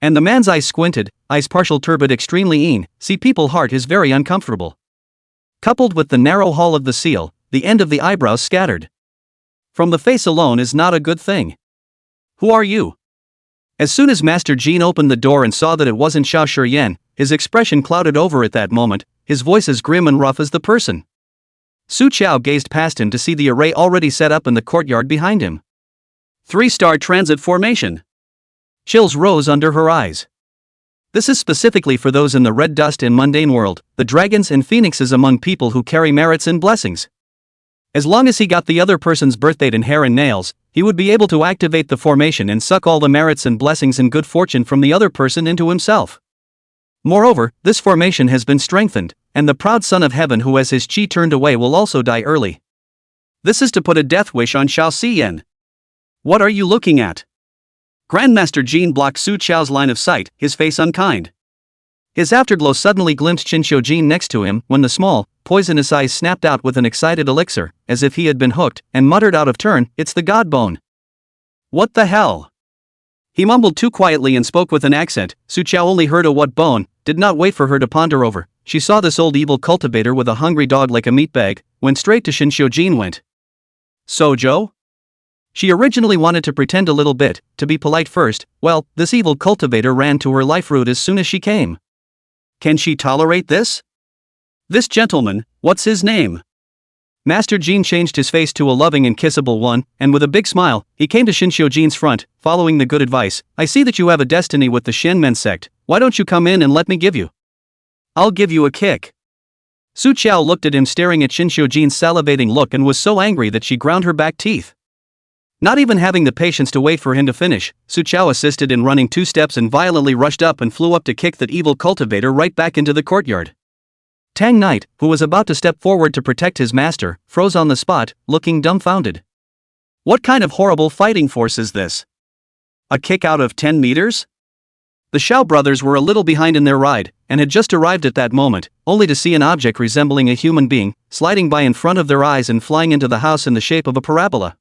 And the man's eyes squinted, eyes partial turbid extremely see people heart is very uncomfortable. Coupled with the narrow hall of the seal, the end of the eyebrows scattered. From the face alone is not a good thing. Who are you? As soon as Master Jean opened the door and saw that it wasn't Xiao Shiyan, his expression clouded over at that moment, his voice as grim and rough as the person. Su Qiao gazed past him to see the array already set up in the courtyard behind him. 3-star transit formation. Chills rose under her eyes. This is specifically for those in the red dust and mundane world, the dragons and phoenixes among people who carry merits and blessings. As long as he got the other person's birthdate and hair and nails, he would be able to activate the formation and suck all the merits and blessings and good fortune from the other person into himself. Moreover, this formation has been strengthened, and the proud son of heaven who has his chi turned away will also die early. This is to put a death wish on Xiao Xiyan. What are you looking at? Grandmaster Jean blocked Su Qiao's line of sight, his face unkind. His afterglow suddenly glimpsed Qinxiu Jin next to him when the small, poisonous eyes snapped out with an excited elixir, as if he had been hooked, and muttered out of turn, "It's the god bone." What the hell? He mumbled too quietly and spoke with an accent. Su Qiao only heard a "what bone," did not wait for her to ponder over. She saw this old evil cultivator with a hungry dog like a meat bag, went straight to Qinxiu Jin went. "Sojo?" She originally wanted to pretend a little bit, to be polite first. Well, this evil cultivator ran to her life route as soon as she came. Can she tolerate this? This gentleman, what's his name? Master Jean changed his face to a loving and kissable one, and with a big smile, he came to Qinxiu Jin's front, following the good advice. "I see that you have a destiny with the Shenmen sect, why don't you come in and let me give you? I'll give you a kick." Su Qiao looked at him staring at Qinxiu Jin's salivating look and was so angry that she ground her back teeth. Not even having the patience to wait for him to finish, Su Qiao assisted in running 2 steps and violently rushed up and flew up to kick that evil cultivator right back into the courtyard. Tang Knight, who was about to step forward to protect his master, froze on the spot, looking dumbfounded. What kind of horrible fighting force is this? A kick out of 10 meters? The Xiao brothers were a little behind in their ride, and had just arrived at that moment, only to see an object resembling a human being, sliding by in front of their eyes and flying into the house in the shape of a parabola.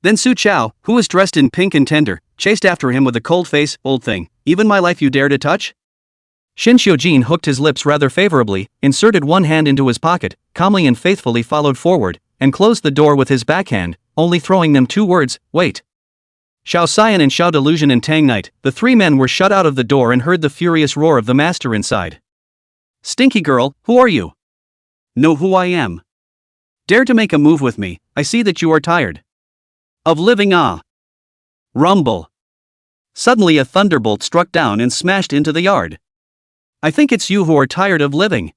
Then Su Qiao, who was dressed in pink and tender, chased after him with a cold face. "Old thing, even my life you dare to touch?" Qinxiu Jin hooked his lips rather favorably, inserted one hand into his pocket, calmly and faithfully followed forward, and closed the door with his backhand, only throwing them 2 words, "Wait." Xiao Xian and Xiao Delusion and Tang Knight, the 3 men were shut out of the door and heard the furious roar of the master inside. "Stinky girl, who are you? Know who I am? Dare to make a move with me, I see that you are tired of living. Rumble. Suddenly a thunderbolt struck down and smashed into the yard. "I think it's you who are tired of living.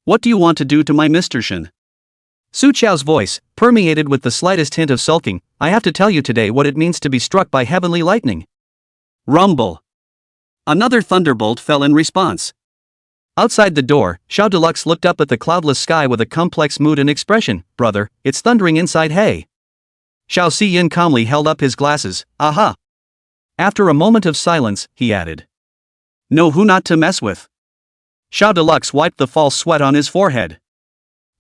What do you want to do to my Mr. Shen?" Su Qiao's voice, permeated with the slightest hint of sulking. "I have to tell you today what it means to be struck by heavenly lightning." Rumble. Another thunderbolt fell in response. Outside the door, Xiao Deluxe looked up at the cloudless sky with a complex mood and expression. "Brother, it's thundering inside, hey." Xiao Xiyan calmly held up his glasses. "Aha." After a moment of silence, he added, "Know who not to mess with." Xiao Deluxe wiped the false sweat on his forehead.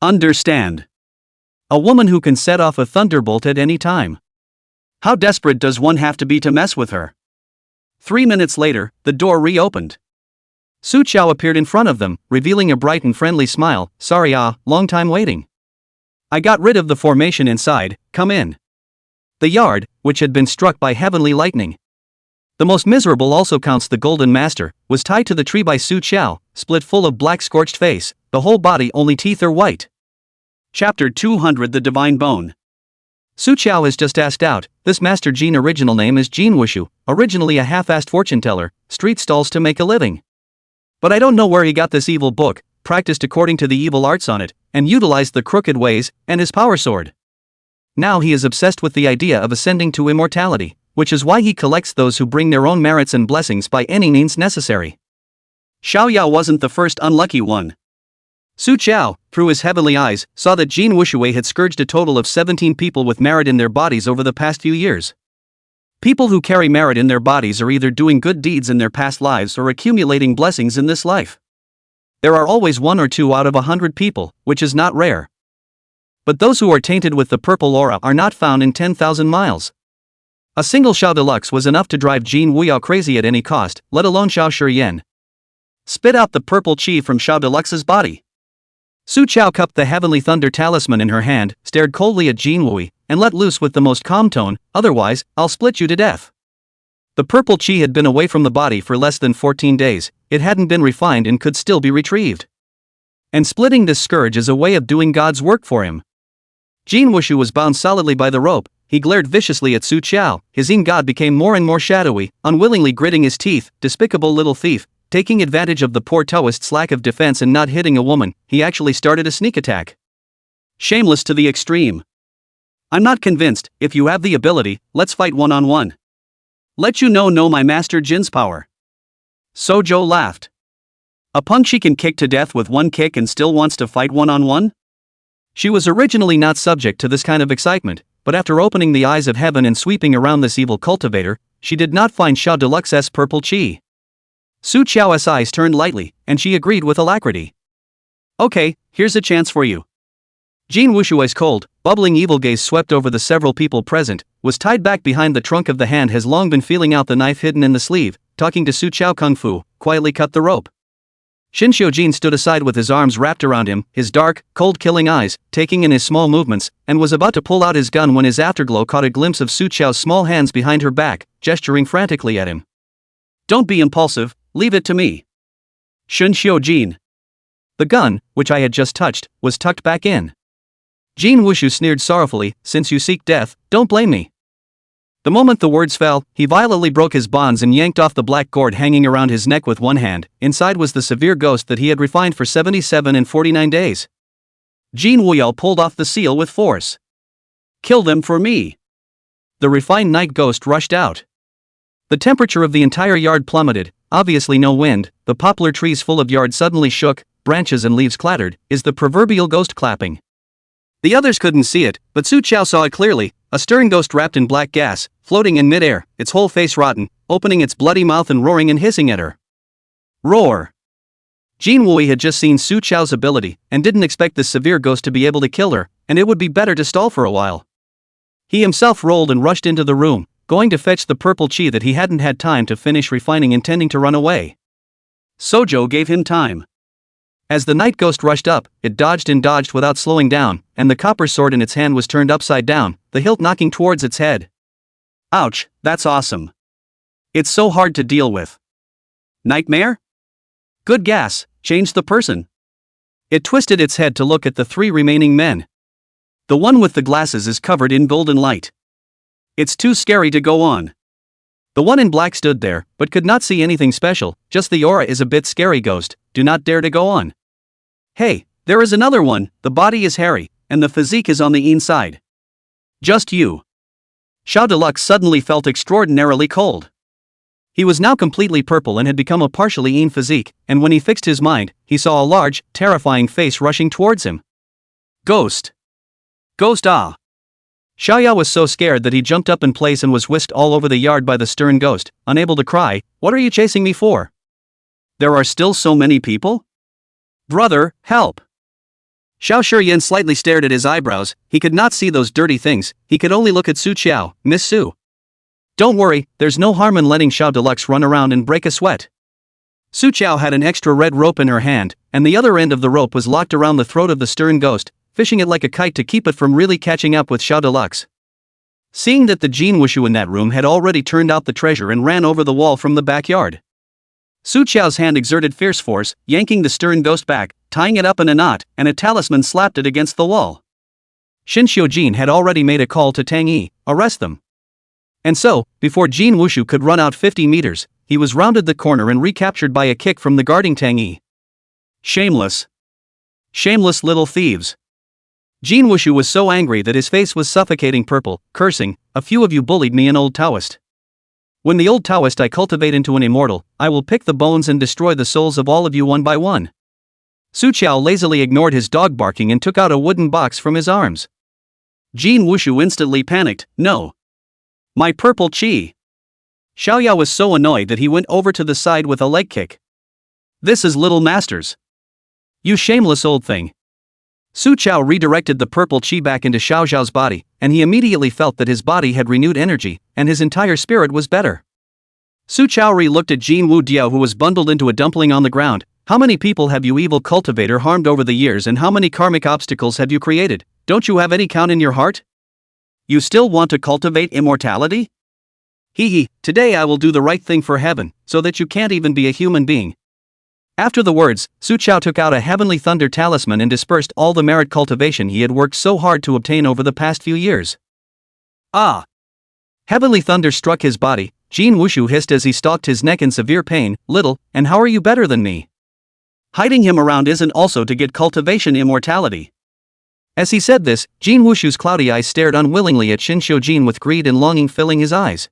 "Understand. A woman who can set off a thunderbolt at any time. How desperate does one have to be to mess with her?" 3 minutes later, the door reopened. Su Qiao appeared in front of them, revealing a bright and friendly smile. "Sorry, long time waiting. I got rid of the formation inside, come in." The yard, which had been struck by heavenly lightning. The most miserable also counts the Golden Master, was tied to the tree by Su Qiao, split full of black scorched face, the whole body only teeth are white. Chapter 200 The Divine Bone. Su Qiao has just asked out. This Master Jean original name is Jean Wushu, originally a half-assed fortune teller, street stalls to make a living. But I don't know where he got this evil book, practiced according to the evil arts on it, and utilized the crooked ways, and his power sword. Now he is obsessed with the idea of ascending to immortality, which is why he collects those who bring their own merits and blessings by any means necessary. Xiao Yao wasn't the first unlucky one. Su Chao, through his heavenly eyes, saw that Jin Wuxue had scourged a total of 17 people with merit in their bodies over the past few years. People who carry merit in their bodies are either doing good deeds in their past lives or accumulating blessings in this life. There are always 1 or 2 out of 100 people, which is not rare. But those who are tainted with the purple aura are not found in 10,000 miles. A single Xiao Deluxe was enough to drive Jin Wuyao crazy at any cost, let alone Xiao Shiyan. Spit out the purple chi from Xiao Deluxe's body. Su Chao cupped the heavenly thunder talisman in her hand, stared coldly at Jin Wui, and let loose with the most calm tone, "Otherwise, I'll split you to death." The purple chi had been away from the body for less than 14 days, it hadn't been refined and could still be retrieved. And splitting this scourge is a way of doing God's work for him. Jin Wushu was bound solidly by the rope. He glared viciously at Su Chao, his yin god became more and more shadowy, unwillingly gritting his teeth. Despicable little thief. Taking advantage of the poor Taoist's lack of defense and not hitting a woman, he actually started a sneak attack. Shameless to the extreme. I'm not convinced. If you have the ability, let's fight one-on-one. Let you know my master Jin's power. Sojo laughed. A punk she can kick to death with one kick and still wants to fight one-on-one? She was originally not subject to this kind of excitement, but after opening the eyes of heaven and sweeping around this evil cultivator, she did not find Xiao Deluxe's purple chi. Su Chao's eyes turned lightly, and she agreed with alacrity. Okay, here's a chance for you. Jin Wushui's cold, bubbling evil gaze swept over the several people present, was tied back behind the trunk of the hand, has long been feeling out the knife hidden in the sleeve, talking to Su Chao Kung Fu, quietly cut the rope. Shin Xiujin stood aside with his arms wrapped around him, his dark, cold-killing eyes, taking in his small movements, and was about to pull out his gun when his afterglow caught a glimpse of Su Chao's small hands behind her back, gesturing frantically at him. Don't be impulsive, leave it to me. Shin Xiujin. The gun, which I had just touched, was tucked back in. Jin Wushu sneered sorrowfully, since you seek death, don't blame me. The moment the words fell, he violently broke his bonds and yanked off the black cord hanging around his neck with one hand. Inside was the severe ghost that he had refined for 77 and 49 days. Jin Wuyao pulled off the seal with force. Kill them for me. The refined night ghost rushed out. The temperature of the entire yard plummeted, obviously no wind, the poplar trees full of yard suddenly shook, branches and leaves clattered, is the proverbial ghost clapping. The others couldn't see it, but Su Chao saw it clearly, a stirring ghost wrapped in black gas, floating in midair, its whole face rotten, opening its bloody mouth and roaring and hissing at her. Roar! Jin Wui had just seen Su Chao's ability, and didn't expect this severe ghost to be able to kill her, and it would be better to stall for a while. He himself rolled and rushed into the room, going to fetch the purple chi that he hadn't had time to finish refining, intending to run away. Sojo gave him time. As the night ghost rushed up, it dodged and dodged without slowing down, and the copper sword in its hand was turned upside down, the hilt knocking towards its head. Ouch, that's awesome. It's so hard to deal with. Nightmare? Good gas, change the person. It twisted its head to look at the 3 remaining men. The one with the glasses is covered in golden light. It's too scary to go on. The one in black stood there, but could not see anything special, just the aura is a bit scary, ghost, do not dare to go on. Hey, there is another one, the body is hairy, and the physique is on the inside. Just you. Xiao Deluxe suddenly felt extraordinarily cold. He was now completely purple and had become a partially in physique, and when he fixed his mind, he saw a large, terrifying face rushing towards him. Ghost. Ghost ah. Xiaoya was so scared that he jumped up in place and was whisked all over the yard by the stern ghost, unable to cry, "What are you chasing me for? There are still so many people? Brother, help!" Xiao Shiyan slightly stared at his eyebrows, he could not see those dirty things, he could only look at Su Chao, Miss Su. Don't worry, there's no harm in letting Xiao Deluxe run around and break a sweat. Su Chao had an extra red rope in her hand, and the other end of the rope was locked around the throat of the stern ghost, fishing it like a kite to keep it from really catching up with Xiao Deluxe. Seeing that the Jin Wushu in that room had already turned out the treasure and ran over the wall from the backyard, Su Chao's hand exerted fierce force, yanking the stern ghost back, tying it up in a knot, and a talisman slapped it against the wall. Shin Xiujin had already made a call to Tang Yi, arrest them. And so, before Jin Wushu could run out 50 meters, he was rounded the corner and recaptured by a kick from the guarding Tang Yi. Shameless. Shameless little thieves. Jin Wushu was so angry that his face was suffocating purple, cursing, "A few of you bullied me, an old Taoist. When the old Taoist I cultivate into an immortal, I will pick the bones and destroy the souls of all of you one by one." Su Qiao lazily ignored his dog barking and took out a wooden box from his arms. Jin Wushu instantly panicked. No. My purple chi. Xiaoyao was so annoyed that he went over to the side with a leg kick. This is Little Master's. You shameless old thing. Su Qiao redirected the purple chi back into Xiaoxiao's body, and he immediately felt that his body had renewed energy, and his entire spirit was better. Su Qiaori looked at Jin Wu Diao, who was bundled into a dumpling on the ground. How many people have you, evil cultivator, harmed over the years, and how many karmic obstacles have you created? Don't you have any count in your heart? You still want to cultivate immortality? Hee, today I will do the right thing for heaven, so that you can't even be a human being. After the words, Su Qiao took out a heavenly thunder talisman and dispersed all the merit cultivation he had worked so hard to obtain over the past few years. Ah! Heavenly thunder struck his body. Jin Wushu hissed as he stalked his neck in severe pain. Little, and how are you better than me? Hiding him around isn't also to get cultivation immortality. As he said this, Jin Wushu's cloudy eyes stared unwillingly at Shin Xiujin with greed and longing filling his eyes.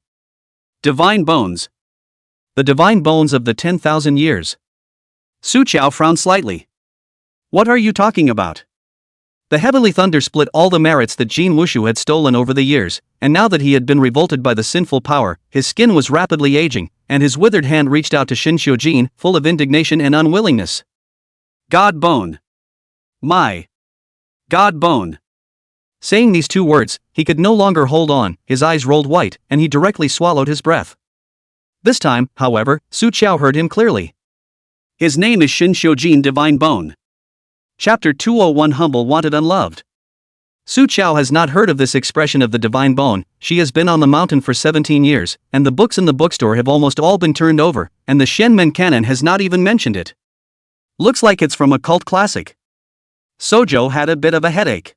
Divine bones. The divine bones of the 10,000 years. Su Qiao frowned slightly. What are you talking about? The heavenly thunder split all the merits that Jin Wushu had stolen over the years, and now that he had been revolted by the sinful power, his skin was rapidly aging, and his withered hand reached out to Shin Xiujin, full of indignation and unwillingness. God bone. My. God bone. Saying these two words, he could no longer hold on, his eyes rolled white, and he directly swallowed his breath. This time, however, Su Qiao heard him clearly. His name is Shin Xiujin Divine Bone. Chapter 201 Humble Wanted Unloved. Su Qiao has not heard of this expression of the divine bone. She has been on the mountain for 17 years, and the books in the bookstore have almost all been turned over, and the Shenmen canon has not even mentioned it. Looks like it's from a cult classic. Sojo had a bit of a headache.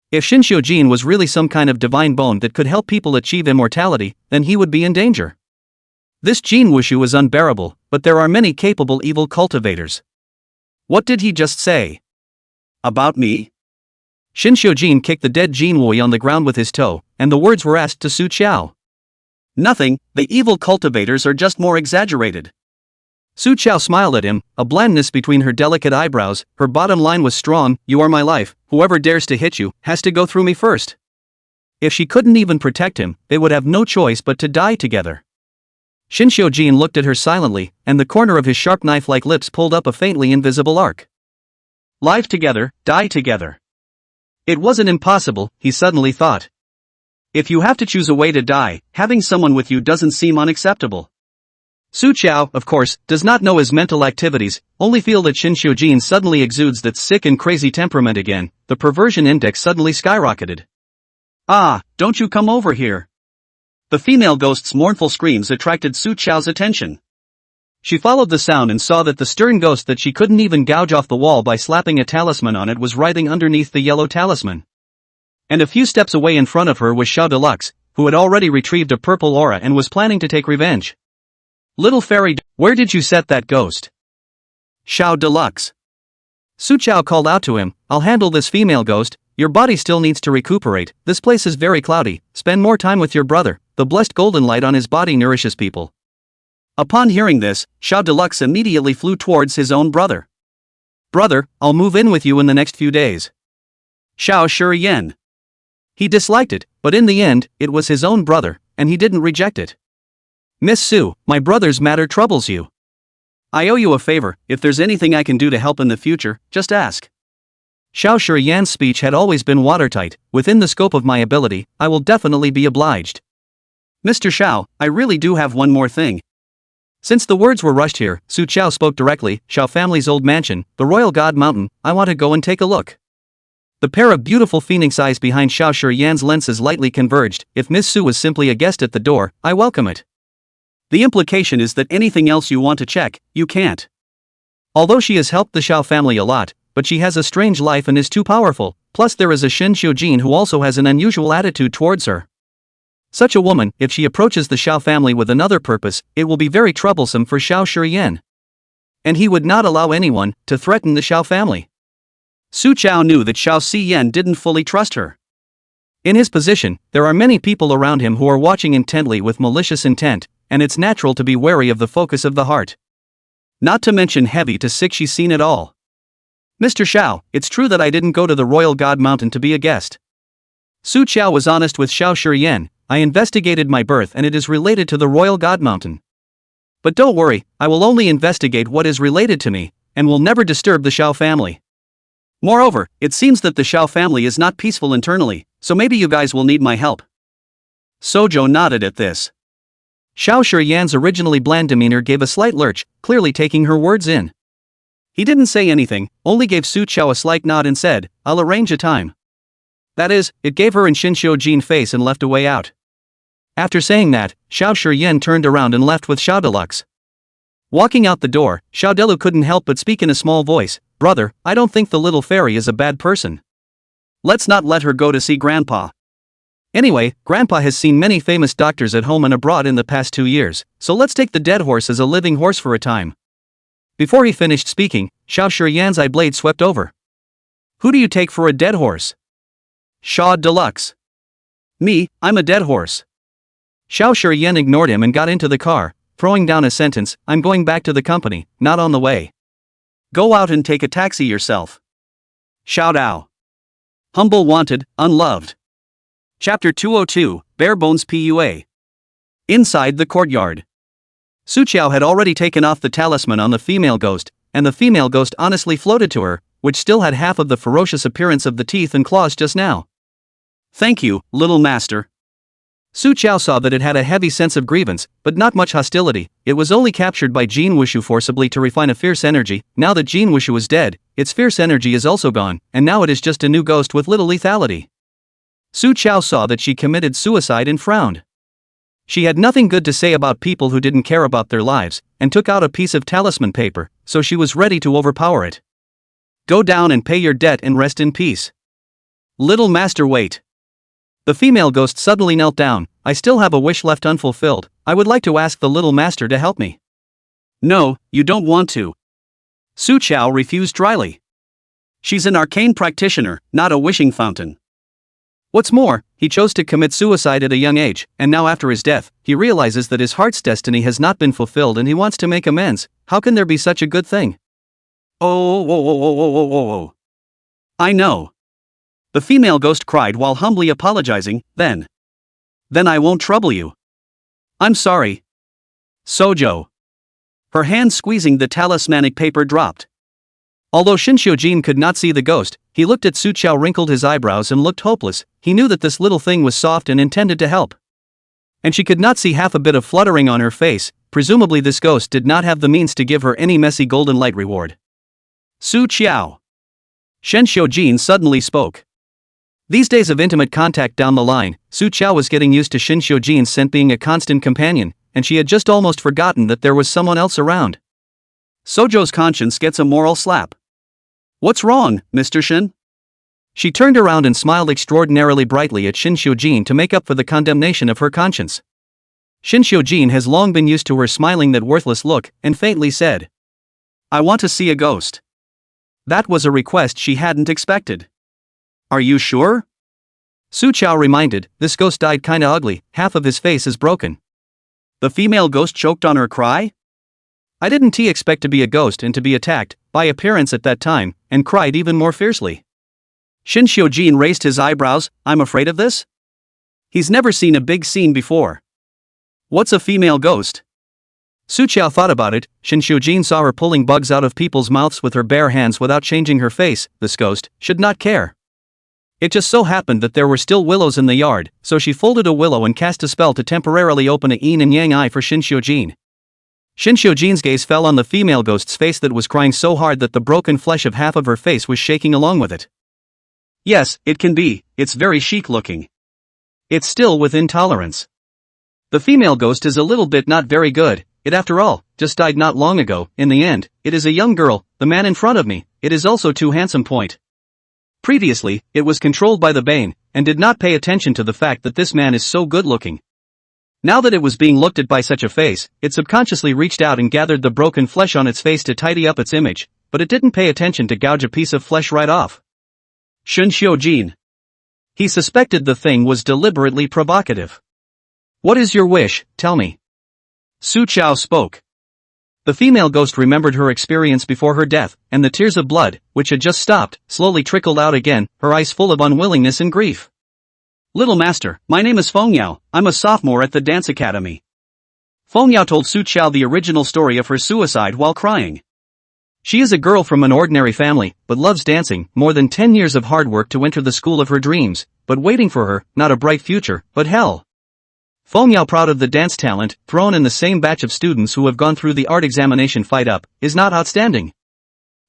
If Shin Xiujin was really some kind of divine bone that could help people achieve immortality, then he would be in danger. This Jin Wushu is unbearable, but there are many capable evil cultivators. What did he just say? About me? Shin Xiujin kicked the dead Jin Wui on the ground with his toe, and the words were asked to Su Qiao. Nothing, the evil cultivators are just more exaggerated. Su Qiao smiled at him, a blandness between her delicate eyebrows. Her bottom line was strong. You are my life, whoever dares to hit you, has to go through me first. If she couldn't even protect him, they would have no choice but to die together. Shin Xiujin looked at her silently, and the corner of his sharp knife-like lips pulled up a faintly invisible arc. Live together, die together. It wasn't impossible, he suddenly thought. If you have to choose a way to die, having someone with you doesn't seem unacceptable. Su Qiao, of course, does not know his mental activities, only feel that Shin Xiujin suddenly exudes that sick and crazy temperament again. The perversion index suddenly skyrocketed. Ah, don't you come over here. The female ghost's mournful screams attracted Su Qiao's attention. She followed the sound and saw that the stern ghost that she couldn't even gouge off the wall by slapping a talisman on it was writhing underneath the yellow talisman. And a few steps away in front of her was Xiao Deluxe, who had already retrieved a purple aura and was planning to take revenge. Little fairy, where did you set that ghost? Xiao Deluxe. Su Qiao called out to him, I'll handle this female ghost. Your body still needs to recuperate. This place is very cloudy. Spend more time with your brother. The blessed golden light on his body nourishes people. Upon hearing this, Xiao Deluxe immediately flew towards his own brother. Brother, I'll move in with you in the next few days. Xiao Shiyen. He disliked it, but in the end, it was his own brother, and he didn't reject it. Miss Su, my brother's matter troubles you. I owe you a favor. If there's anything I can do to help in the future, just ask. Xiao Shiyan's speech had always been watertight. Within the scope of my ability, I will definitely be obliged. Mr. Xiao, I really do have one more thing. Since the words were rushed here, Su Qiao spoke directly. Xiao family's old mansion, the Royal God Mountain, I want to go and take a look. The pair of beautiful phoenix eyes behind Xiao Shiyan's lenses lightly converged. If Miss Su was simply a guest at the door, I welcome it. The implication is that anything else you want to check, you can't. Although she has helped the Xiao family a lot, but she has a strange life and is too powerful, plus there is a Shin Xiujin who also has an unusual attitude towards her. Such a woman, if she approaches the Xiao family with another purpose, it will be very troublesome for Xiao Shiyan. And he would not allow anyone to threaten the Xiao family. Su Qiao knew that Xiao Xiyan didn't fully trust her. In his position, there are many people around him who are watching intently with malicious intent, and it's natural to be wary of the focus of the heart. Not to mention heavy to sick she's seen it all. Mr. Xiao, it's true that I didn't go to the Royal God Mountain to be a guest. Su Qiao was honest with Xiao Shiyan. I investigated my birth and it is related to the Royal God Mountain. But don't worry, I will only investigate what is related to me, and will never disturb the Xiao family. Moreover, it seems that the Xiao family is not peaceful internally, so maybe you guys will need my help. Sojo nodded at this. Xiao Shiyan's originally bland demeanor gave a slight lurch, clearly taking her words in. He didn't say anything, only gave Su Qiao a slight nod and said, I'll arrange a time. That is, it gave her and Shinshio Jin face and left a way out. After saying that, Xiao Shiyan turned around and left with Xiao Deluxe. Walking out the door, Xiao Delu couldn't help but speak in a small voice, Brother, I don't think the little fairy is a bad person. Let's not let her go to see Grandpa. Anyway, Grandpa has seen many famous doctors at home and abroad in the past 2 years, so let's take the dead horse as a living horse for a time. Before he finished speaking, Xiao Shiyan's eye blade swept over. Who do you take for a dead horse? Xiao Deluxe. Me, I'm a dead horse. Xiao Shiyan ignored him and got into the car, throwing down a sentence, I'm going back to the company, not on the way. Go out and take a taxi yourself. Xiao Dao. Humble wanted, unloved. Chapter 202, Barebones PUA. Inside the courtyard. Su Qiao had already taken off the talisman on the female ghost, and the female ghost honestly floated to her, which still had half of the ferocious appearance of the teeth and claws just now. Thank you, little master. Su Qiao saw that it had a heavy sense of grievance, but not much hostility. It was only captured by Jin Wushu forcibly to refine a fierce energy. Now that Jin Wushu is dead, its fierce energy is also gone, and now it is just a new ghost with little lethality. Su Qiao saw that she committed suicide and frowned. She had nothing good to say about people who didn't care about their lives, and took out a piece of talisman paper, so she was ready to overpower it. Go down and pay your debt and rest in peace. Little master, wait. The female ghost suddenly knelt down. I still have a wish left unfulfilled. I would like to ask the little master to help me. No, you don't want to. Su Qiao refused dryly. She's an arcane practitioner, not a wishing fountain. What's more, he chose to commit suicide at a young age, and now after his death, he realizes that his heart's destiny has not been fulfilled and he wants to make amends. How can there be such a good thing? Oh. I know. The female ghost cried while humbly apologizing, then I won't trouble you. I'm sorry. Sojo. Her hand squeezing the talismanic paper dropped. Although Shinshio Jin could not see the ghost, he looked at Su Qiao, wrinkled his eyebrows and looked hopeless. He knew that this little thing was soft and intended to help. And she could not see half a bit of fluttering on her face. Presumably this ghost did not have the means to give her any messy golden light reward. Su Qiao. Shinshio Jin suddenly spoke. These days of intimate contact down the line, Su Qiao was getting used to Shinshio Jin's scent being a constant companion, and she had just almost forgotten that there was someone else around. Sojo's conscience gets a moral slap. What's wrong, Mr. Shin? She turned around and smiled extraordinarily brightly at Shinshio Jin to make up for the condemnation of her conscience. Shinshio Jin has long been used to her smiling that worthless look, and faintly said, I want to see a ghost. That was a request she hadn't expected. Are you sure? Su Qiao reminded, this ghost died kinda ugly, half of his face is broken. The female ghost choked on her cry? I didn't expect to be a ghost and to be attacked, by appearance at that time, and cried even more fiercely. Shinshio Jin raised his eyebrows, I'm afraid of this? He's never seen a big scene before. What's a female ghost? Su Qiao thought about it. Shinshio Jin saw her pulling bugs out of people's mouths with her bare hands without changing her face. This ghost should not care. It just so happened that there were still willows in the yard, so she folded a willow and cast a spell to temporarily open a yin and yang eye for Shinshio Jin. Shinshio Jin's gaze fell on the female ghost's face that was crying so hard that the broken flesh of half of her face was shaking along with it. Yes, it can be, it's very chic looking. It's still within tolerance. The female ghost is a little bit not very good, it after all, just died not long ago. In the end, it is a young girl, the man in front of me, it is also too handsome. Previously, it was controlled by the Bane, and did not pay attention to the fact that this man is so good looking. Now that it was being looked at by such a face, it subconsciously reached out and gathered the broken flesh on its face to tidy up its image, but it didn't pay attention to gouge a piece of flesh right off. Shinshio Jin. He suspected the thing was deliberately provocative. What is your wish, tell me? Su Qiao spoke. The female ghost remembered her experience before her death, and the tears of blood, which had just stopped, slowly trickled out again, her eyes full of unwillingness and grief. "Little master, my name is Feng Yao, I'm a sophomore at the dance academy." Feng Yao told Su Chao the original story of her suicide while crying. She is a girl from an ordinary family, but loves dancing, more than 10 years of hard work to enter the school of her dreams, but waiting for her, not a bright future, but hell. Feng Yao, proud of the dance talent, thrown in the same batch of students who have gone through the art examination fight up, is not outstanding.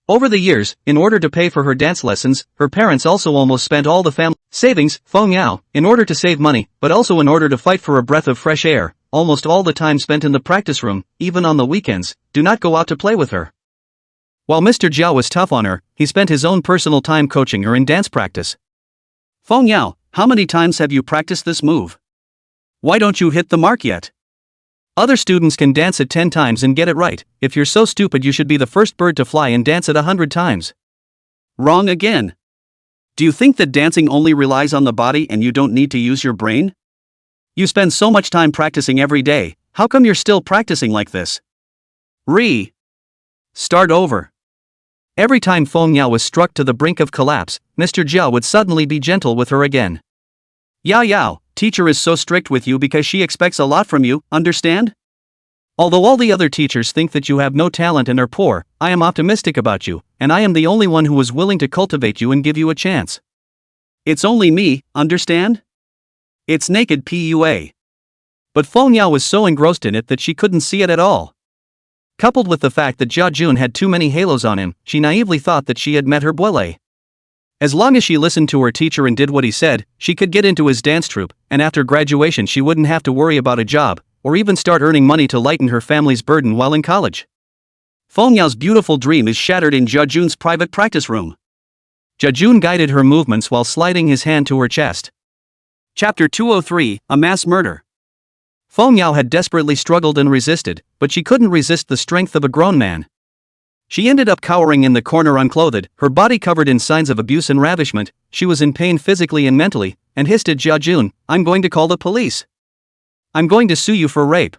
Over the years, in order to pay for her dance lessons, her parents also almost spent all the family savings, Feng Yao, in order to save money, but also in order to fight for a breath of fresh air, almost all the time spent in the practice room, even on the weekends, do not go out to play with her. While Mr. Jiao was tough on her, he spent his own personal time coaching her in dance practice. "Feng Yao, how many times have you practiced this move? Why don't you hit the mark yet? Other students can dance it 10 times and get it right. If you're so stupid, you should be the first bird to fly and dance it 100 times. Wrong again. Do you think that dancing only relies on the body and you don't need to use your brain? You spend so much time practicing every day, how come you're still practicing like this? Start over." Every time Feng Yao was struck to the brink of collapse, Mr. Jiao would suddenly be gentle with her again. "Yao, teacher is so strict with you because she expects a lot from you, understand? Although all the other teachers think that you have no talent and are poor, I am optimistic about you, and I am the only one who is willing to cultivate you and give you a chance. It's only me, understand? It's naked PUA." But Feng Yao was so engrossed in it that she couldn't see it at all. Coupled with the fact that Jia Jun had too many halos on him, she naively thought that she had met her Buele. As long as she listened to her teacher and did what he said, she could get into his dance troupe, and after graduation she wouldn't have to worry about a job, or even start earning money to lighten her family's burden while in college. Feng Yao's beautiful dream is shattered in Jia Jun's private practice room. Jia Jun guided her movements while sliding his hand to her chest. Chapter 203, A Mass Murder. Feng Yao had desperately struggled and resisted, but she couldn't resist the strength of a grown man. She ended up cowering in the corner unclothed, her body covered in signs of abuse and ravishment. She was in pain physically and mentally, and hissed at Jia Jun, "I'm going to call the police. I'm going to sue you for rape."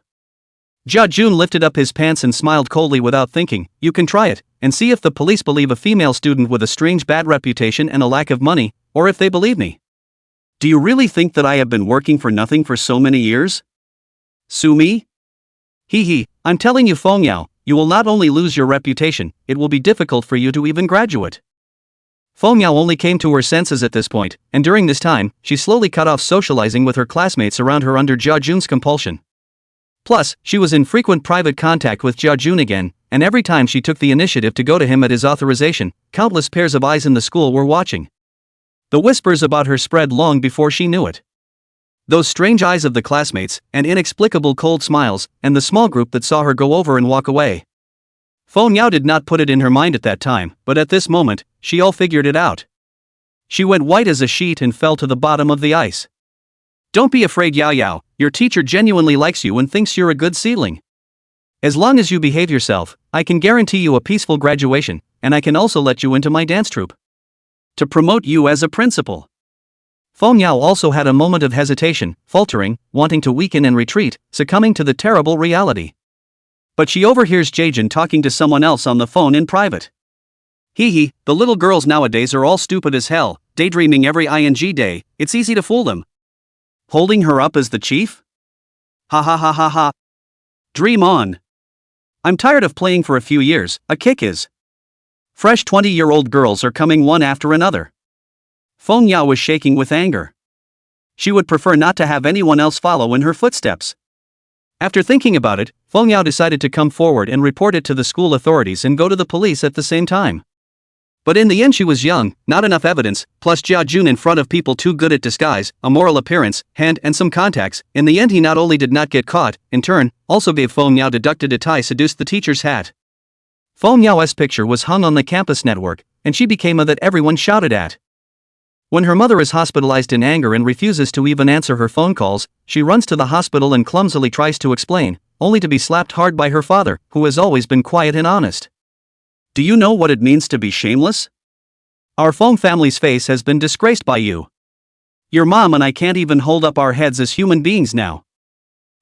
Jia Jun lifted up his pants and smiled coldly without thinking, "You can try it, and see if the police believe a female student with a strange bad reputation and a lack of money, or if they believe me. Do you really think that I have been working for nothing for so many years? Sue me? I'm telling you, Feng Yao, you will not only lose your reputation, it will be difficult for you to even graduate." Feng Yao only came to her senses at this point, and during this time, she slowly cut off socializing with her classmates around her under Jia Jun's compulsion. Plus, she was in frequent private contact with Jia Jun again, and every time she took the initiative to go to him at his authorization, countless pairs of eyes in the school were watching. The whispers about her spread long before she knew it. Those strange eyes of the classmates, and inexplicable cold smiles, and the small group that saw her go over and walk away. Feng Yao did not put it in her mind at that time, but at this moment, she all figured it out. She went white as a sheet and fell to the bottom of the ice. "Don't be afraid, Yao, your teacher genuinely likes you and thinks you're a good seedling. As long as you behave yourself, I can guarantee you a peaceful graduation, and I can also let you into my dance troupe to promote you as a principal." Feng Yao also had a moment of hesitation, faltering, wanting to weaken and retreat, succumbing to the terrible reality. But she overhears Jaejin talking to someone else on the phone in private. The little girls nowadays are all stupid as hell, daydreaming every ing day, it's easy to fool them. Holding her up as the chief? Ha. Dream on. I'm tired of playing for a few years, a kick is. Fresh 20-year-old girls are coming one after another. Feng Yao was shaking with anger. She would prefer not to have anyone else follow in her footsteps. After thinking about it, Feng Yao decided to come forward and report it to the school authorities and go to the police at the same time. But in the end she was young, not enough evidence, plus Jia Jun in front of people too good at disguise, a moral appearance, hand and some contacts. In the end he not only did not get caught, in turn, also gave Feng Yao deducted a tie seduced the teacher's hat. Feng Yao's picture was hung on the campus network, and she became a that everyone shouted at. When her mother is hospitalized in anger and refuses to even answer her phone calls, she runs to the hospital and clumsily tries to explain, only to be slapped hard by her father, who has always been quiet and honest. Do you know what it means to be shameless? Our Feng family's face has been disgraced by you. Your mom and I can't even hold up our heads as human beings now.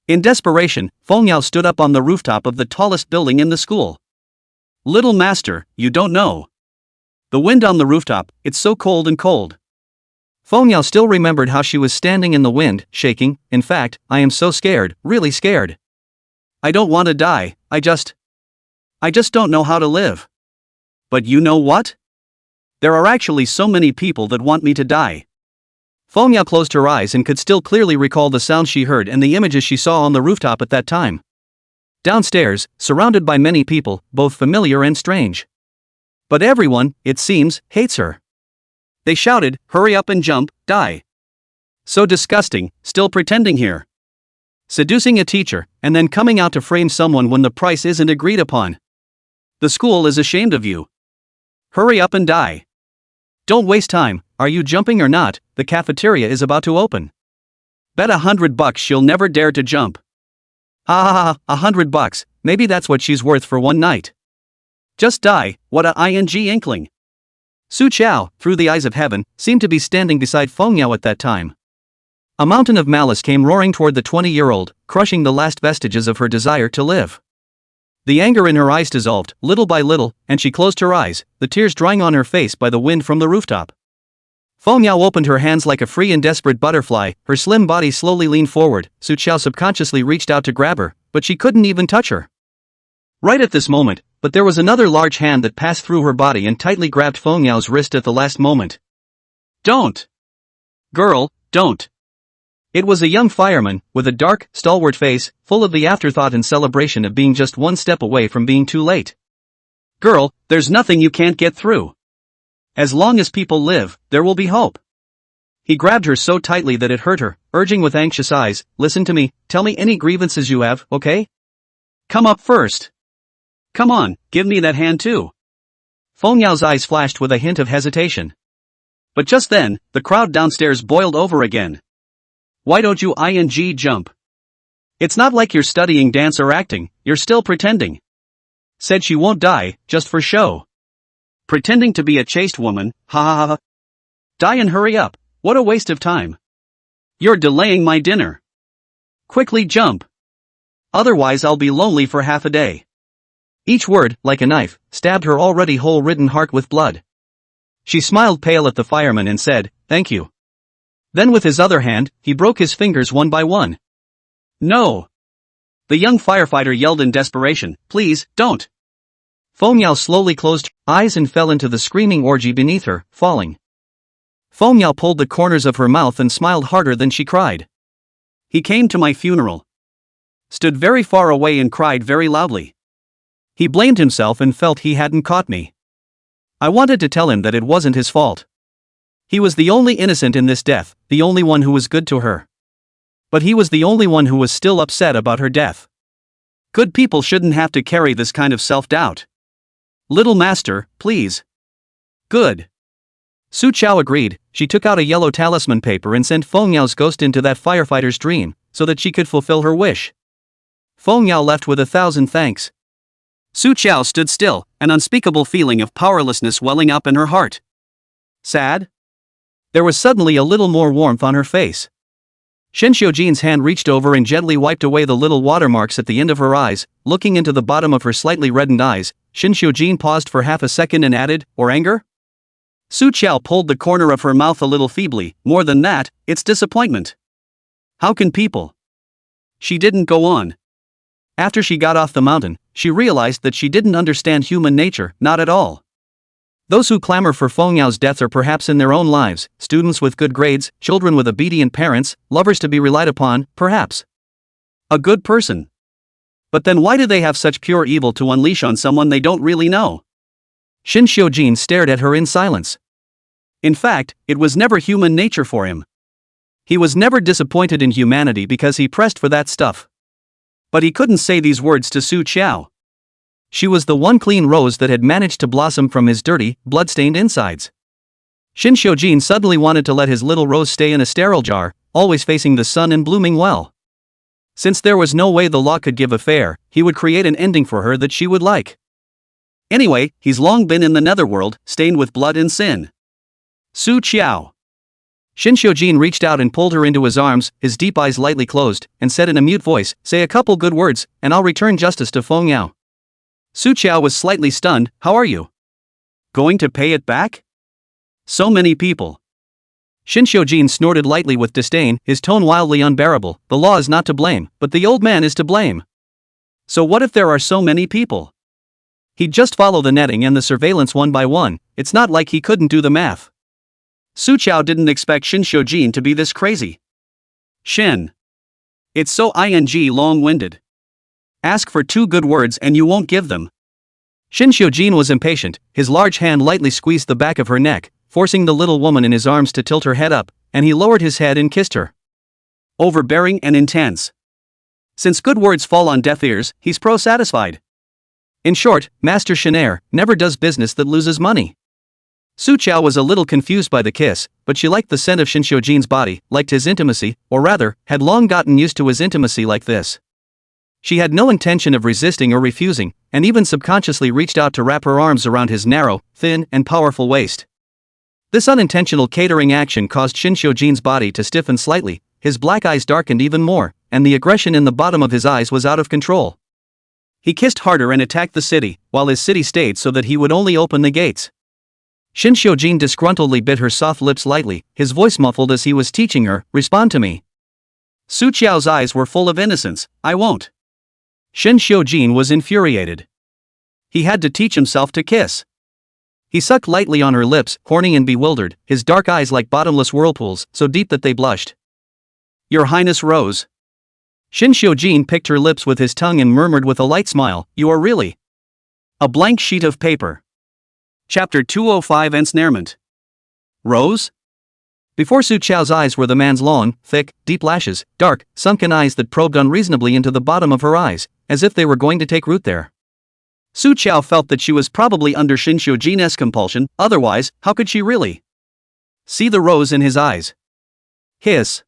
In desperation, Feng Yao stood up on the rooftop of the tallest building in the school. Little master, you don't know. The wind on the rooftop, it's so cold and cold. Feng Yao still remembered how she was standing in the wind, shaking. In fact, I am so scared, really scared. I don't want to die, I just don't know how to live. But you know what? There are actually so many people that want me to die. Feng Yao closed her eyes and could still clearly recall the sounds she heard and the images she saw on the rooftop at that time. Downstairs, surrounded by many people, both familiar and strange. But everyone, it seems, hates her. They shouted, "Hurry up and jump, die." So disgusting, still pretending here. Seducing a teacher, and then coming out to frame someone when the price isn't agreed upon. The school is ashamed of you. Hurry up and die. Don't waste time, are you jumping or not? The cafeteria is about to open. Bet $100 she'll never dare to jump. Ha ha ha, $100, maybe that's what she's worth for one night. Just die, what a inkling. Su Chao, through the eyes of heaven, seemed to be standing beside Feng Yao at that time. A mountain of malice came roaring toward the 20-year-old, crushing the last vestiges of her desire to live. The anger in her eyes dissolved, little by little, and she closed her eyes, the tears drying on her face by the wind from the rooftop. Feng Yao opened her hands like a free and desperate butterfly, her slim body slowly leaned forward. Su Chao subconsciously reached out to grab her, but she couldn't even touch her. Right at this moment, but there was another large hand that passed through her body and tightly grabbed Feng Yao's wrist at the last moment. Don't! Girl, don't! It was a young fireman, with a dark, stalwart face, full of the afterthought and celebration of being just one step away from being too late. Girl, there's nothing you can't get through. As long as people live, there will be hope. He grabbed her so tightly that it hurt her, urging with anxious eyes, listen to me, tell me any grievances you have, okay? Come up first. Come on, give me that hand too. Feng Yao's eyes flashed with a hint of hesitation. But just then, the crowd downstairs boiled over again. Why don't you jump? It's not like you're studying dance or acting, you're still pretending. Said she won't die, just for show. Pretending to be a chaste woman, ha ha ha. Die and hurry up, what a waste of time. You're delaying my dinner. Quickly jump. Otherwise I'll be lonely for half a day. Each word, like a knife, stabbed her already hole-ridden heart with blood. She smiled pale at the fireman and said, thank you. Then with his other hand, he broke his fingers one by one. No! The young firefighter yelled in desperation, please, don't! Feng Yao slowly closed her eyes and fell into the screaming orgy beneath her, falling. Feng Yao pulled the corners of her mouth and smiled harder than she cried. He came to my funeral. Stood very far away and cried very loudly. He blamed himself and felt he hadn't caught me. I wanted to tell him that it wasn't his fault. He was the only innocent in this death, the only one who was good to her. But he was the only one who was still upset about her death. Good people shouldn't have to carry this kind of self-doubt. Little master, please. Good. Su Chao agreed. She took out a yellow talisman paper and sent Feng Yao's ghost into that firefighter's dream, so that she could fulfill her wish. Feng Yao left with 1,000 thanks. Su Chao stood still, an unspeakable feeling of powerlessness welling up in her heart. Sad? There was suddenly a little more warmth on her face. Shen Xiujin's hand reached over and gently wiped away the little watermarks at the end of her eyes. Looking into the bottom of her slightly reddened eyes, Shen Xiujin paused for half a second and added, or anger? Su Chao pulled the corner of her mouth a little feebly. More than that, it's disappointment. How can people? She didn't go on. After she got off the mountain, she realized that she didn't understand human nature, not at all. Those who clamor for Feng Yao's death are perhaps in their own lives, students with good grades, children with obedient parents, lovers to be relied upon, perhaps. A good person. But then why do they have such pure evil to unleash on someone they don't really know? Shen Xiujin stared at her in silence. In fact, it was never human nature for him. He was never disappointed in humanity because he pressed for that stuff. But he couldn't say these words to Su Chao. She was the one clean rose that had managed to blossom from his dirty, blood-stained insides. Shen Xiujin suddenly wanted to let his little rose stay in a sterile jar, always facing the sun and blooming well. Since there was no way the law could give a fair, he would create an ending for her that she would like. Anyway, he's long been in the netherworld, stained with blood and sin. Su Chao. Shin Xiujin reached out and pulled her into his arms, his deep eyes lightly closed, and said in a mute voice, "Say a couple good words, and I'll return justice to Feng Yao." Su Qiao was slightly stunned. "How are you going to pay it back? So many people." Shin Xiujin snorted lightly with disdain, his tone wildly unbearable. "The law is not to blame, but the old man is to blame. So what if there are so many people? He'd just follow the netting and the surveillance one by one. It's not like he couldn't do the math." Su Qiao didn't expect Shin Xiujin to be this crazy. "Shin. It's so long-winded. Ask for 2 good words and you won't give them." Shin Xiujin was impatient, his large hand lightly squeezed the back of her neck, forcing the little woman in his arms to tilt her head up, and he lowered his head and kissed her. Overbearing and intense. Since good words fall on deaf ears, he's pro-satisfied. In short, Master Shinair never does business that loses money. Su Qiao was a little confused by the kiss, but she liked the scent of Shin Xiujin's body, liked his intimacy, or rather, had long gotten used to his intimacy like this. She had no intention of resisting or refusing, and even subconsciously reached out to wrap her arms around his narrow, thin, and powerful waist. This unintentional catering action caused Shin Xiujin's body to stiffen slightly, his black eyes darkened even more, and the aggression in the bottom of his eyes was out of control. He kissed harder and attacked the city, while his city stayed so that he would only open the gates. Shin Xiujin disgruntledly bit her soft lips lightly, his voice muffled as he was teaching her, "Respond to me." Su Qiao's eyes were full of innocence. "I won't." Shin Xiujin was infuriated. He had to teach himself to kiss. He sucked lightly on her lips, horny and bewildered, his dark eyes like bottomless whirlpools, so deep that they blushed. "Your Highness Rose." Shin Xiujin picked her lips with his tongue and murmured with a light smile, "You are really a blank sheet of paper." Chapter 205 Ensnarement. Rose? Before Su Qiao's eyes were the man's long, thick, deep lashes, dark, sunken eyes that probed unreasonably into the bottom of her eyes, as if they were going to take root there. Su Qiao felt that she was probably under Shin Xiujin's compulsion, otherwise, how could she really see the rose in his eyes? Hiss.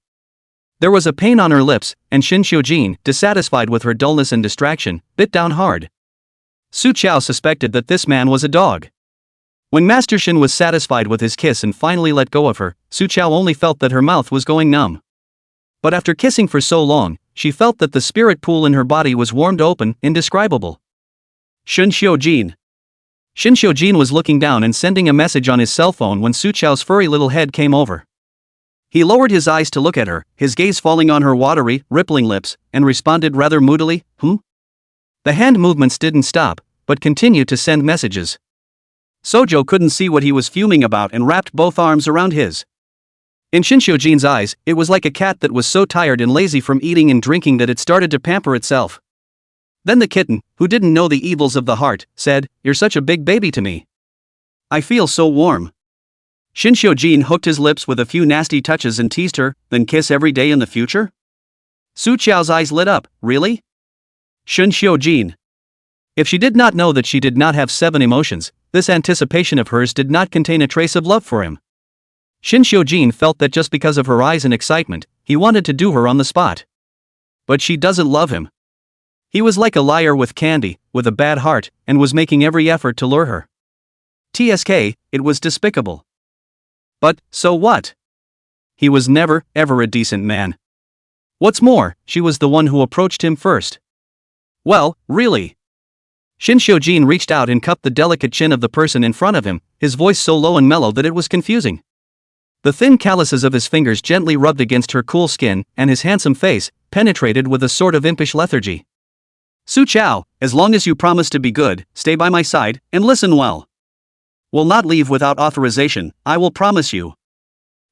There was a pain on her lips, and Shin Xiujin, dissatisfied with her dullness and distraction, bit down hard. Su Qiao suspected that this man was a dog. When Master Shin was satisfied with his kiss and finally let go of her, Su Qiao only felt that her mouth was going numb. But after kissing for so long, she felt that the spirit pool in her body was warmed open, indescribable. Shin Xiujin. Shin Xiujin was looking down and sending a message on his cell phone when Su Qiao's furry little head came over. He lowered his eyes to look at her, his gaze falling on her watery, rippling lips, and responded rather moodily, The hand movements didn't stop, but continued to send messages. Sojo couldn't see what he was fuming about and wrapped both arms around his. In Shin Xiujin's eyes, it was like a cat that was so tired and lazy from eating and drinking that it started to pamper itself. Then the kitten, who didn't know the evils of the heart, said, "You're such a big baby to me. I feel so warm." Shin Xiujin hooked his lips with a few nasty touches and teased her, "Then kiss every day in the future?" Su Qiao's eyes lit up. "Really?" Shin Xiujin. If she did not know that she did not have 7 emotions, this anticipation of hers did not contain a trace of love for him. Shin Xiujin felt that just because of her eyes and excitement, he wanted to do her on the spot. But she doesn't love him. He was like a liar with candy, with a bad heart, and was making every effort to lure her. TSK, it was despicable. But, so what? He was never, ever a decent man. What's more, she was the one who approached him first. Well, really. Shin Xiujin reached out and cupped the delicate chin of the person in front of him, his voice so low and mellow that it was confusing. The thin calluses of his fingers gently rubbed against her cool skin, and his handsome face, penetrated with a sort of impish lethargy. "Su Qiao, as long as you promise to be good, stay by my side, and listen well. Will not leave without authorization, I will promise you."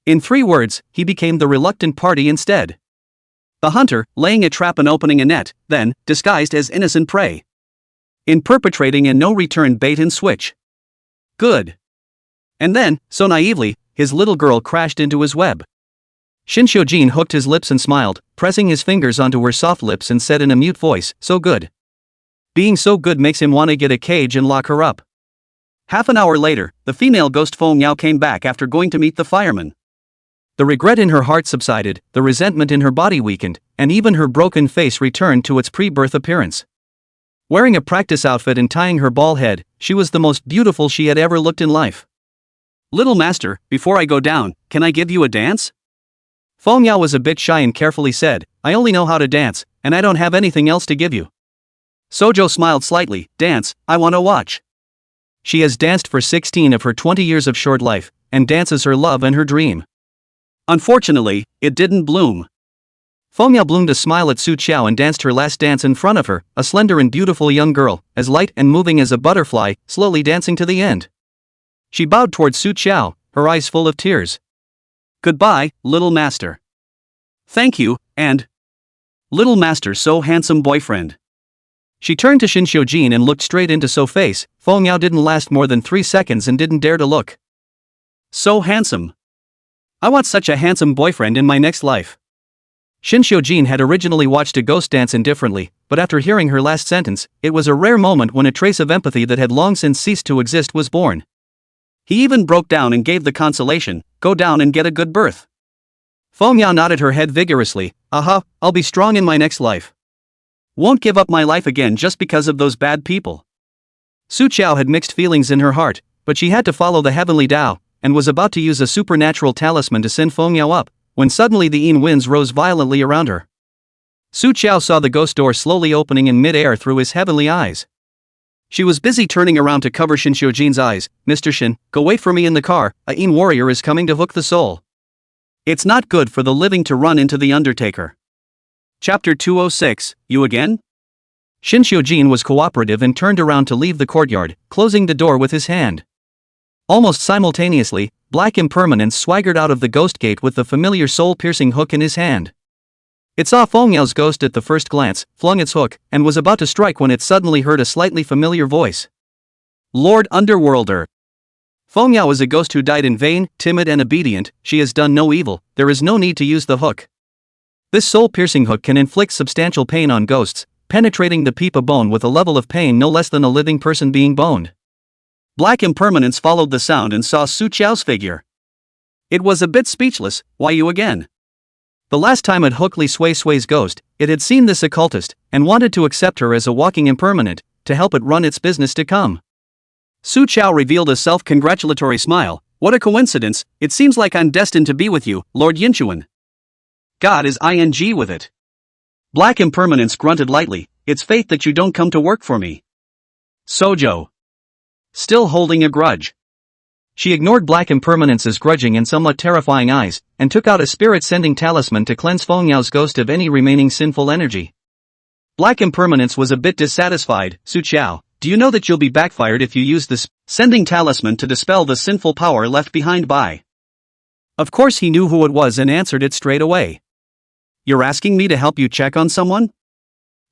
In 3 words, he became the reluctant party instead. The hunter, laying a trap and opening a net, then, disguised as innocent prey. In perpetrating a no-return bait-and-switch. Good. And then, so naively, his little girl crashed into his web. Shin Xiujin hooked his lips and smiled, pressing his fingers onto her soft lips and said in a mute voice, "So good." Being so good makes him want to get a cage and lock her up. Half an hour later, the female ghost Feng Yao came back after going to meet the fireman. The regret in her heart subsided, the resentment in her body weakened, and even her broken face returned to its pre-birth appearance. Wearing a practice outfit and tying her bald head, she was the most beautiful she had ever looked in life. Little master, before I go down, can I give you a dance? Feng Yao was a bit shy and carefully said, I only know how to dance, and I don't have anything else to give you. Sojo smiled slightly, dance, I want to watch. She has danced for 16 of her 20 years of short life, and dance is her love and her dream. Unfortunately, it didn't bloom. Feng Yao bloomed a smile at Su Qiao and danced her last dance in front of her, a slender and beautiful young girl, as light and moving as a butterfly, slowly dancing to the end. She bowed towards Su Qiao, her eyes full of tears. Goodbye, little master. Thank you, and little master so handsome boyfriend. She turned to Shin Xiujin and looked straight into So's face. Feng Yao didn't last more than 3 seconds and didn't dare to look. So handsome. I want such a handsome boyfriend in my next life. Shin Xiujin had originally watched a ghost dance indifferently, but after hearing her last sentence, it was a rare moment when a trace of empathy that had long since ceased to exist was born. He even broke down and gave the consolation, go down and get a good berth. Feng Yao nodded her head vigorously, aha, I'll be strong in my next life. Won't give up my life again just because of those bad people. Su Qiao had mixed feelings in her heart, but she had to follow the heavenly Tao, and was about to use a supernatural talisman to send Feng Yao up, when suddenly the Yin winds rose violently around her. Su Qiao saw the ghost door slowly opening in mid-air through his heavenly eyes. She was busy turning around to cover Shin Xiujin's eyes. Mr. Shin, go wait for me in the car, a Yin warrior is coming to hook the soul. It's not good for the living to run into the Undertaker. Chapter 206, You again? Shin Xiujin was cooperative and turned around to leave the courtyard, closing the door with his hand. Almost simultaneously, Black Impermanence swaggered out of the ghost gate with the familiar soul-piercing hook in his hand. It saw Feng Yao's ghost at the first glance, flung its hook, and was about to strike when it suddenly heard a slightly familiar voice. Lord Underworlder. Feng Yao is a ghost who died in vain, timid and obedient. She has done no evil, there is no need to use the hook. This soul-piercing hook can inflict substantial pain on ghosts, penetrating the peepa bone with a level of pain no less than a living person being boned. Black Impermanence followed the sound and saw Su Qiao's figure. It was a bit speechless, why you again? The last time it hooked Li Sui Sui's ghost, it had seen this occultist, and wanted to accept her as a walking impermanent, to help it run its business to come. Su Qiao revealed a self-congratulatory smile, what a coincidence, it seems like I'm destined to be with you, Lord Yinchuan. God is ing with it. Black Impermanence grunted lightly, it's fate that you don't come to work for me. Sojo. Still holding a grudge. She ignored Black Impermanence's grudging and somewhat terrifying eyes, and took out a spirit-sending talisman to cleanse Feng Yao's ghost of any remaining sinful energy. Black Impermanence was a bit dissatisfied. Su Qiao, do you know that you'll be backfired if you use this sending talisman to dispel the sinful power left behind by? Of course he knew who it was and answered it straight away. You're asking me to help you check on someone?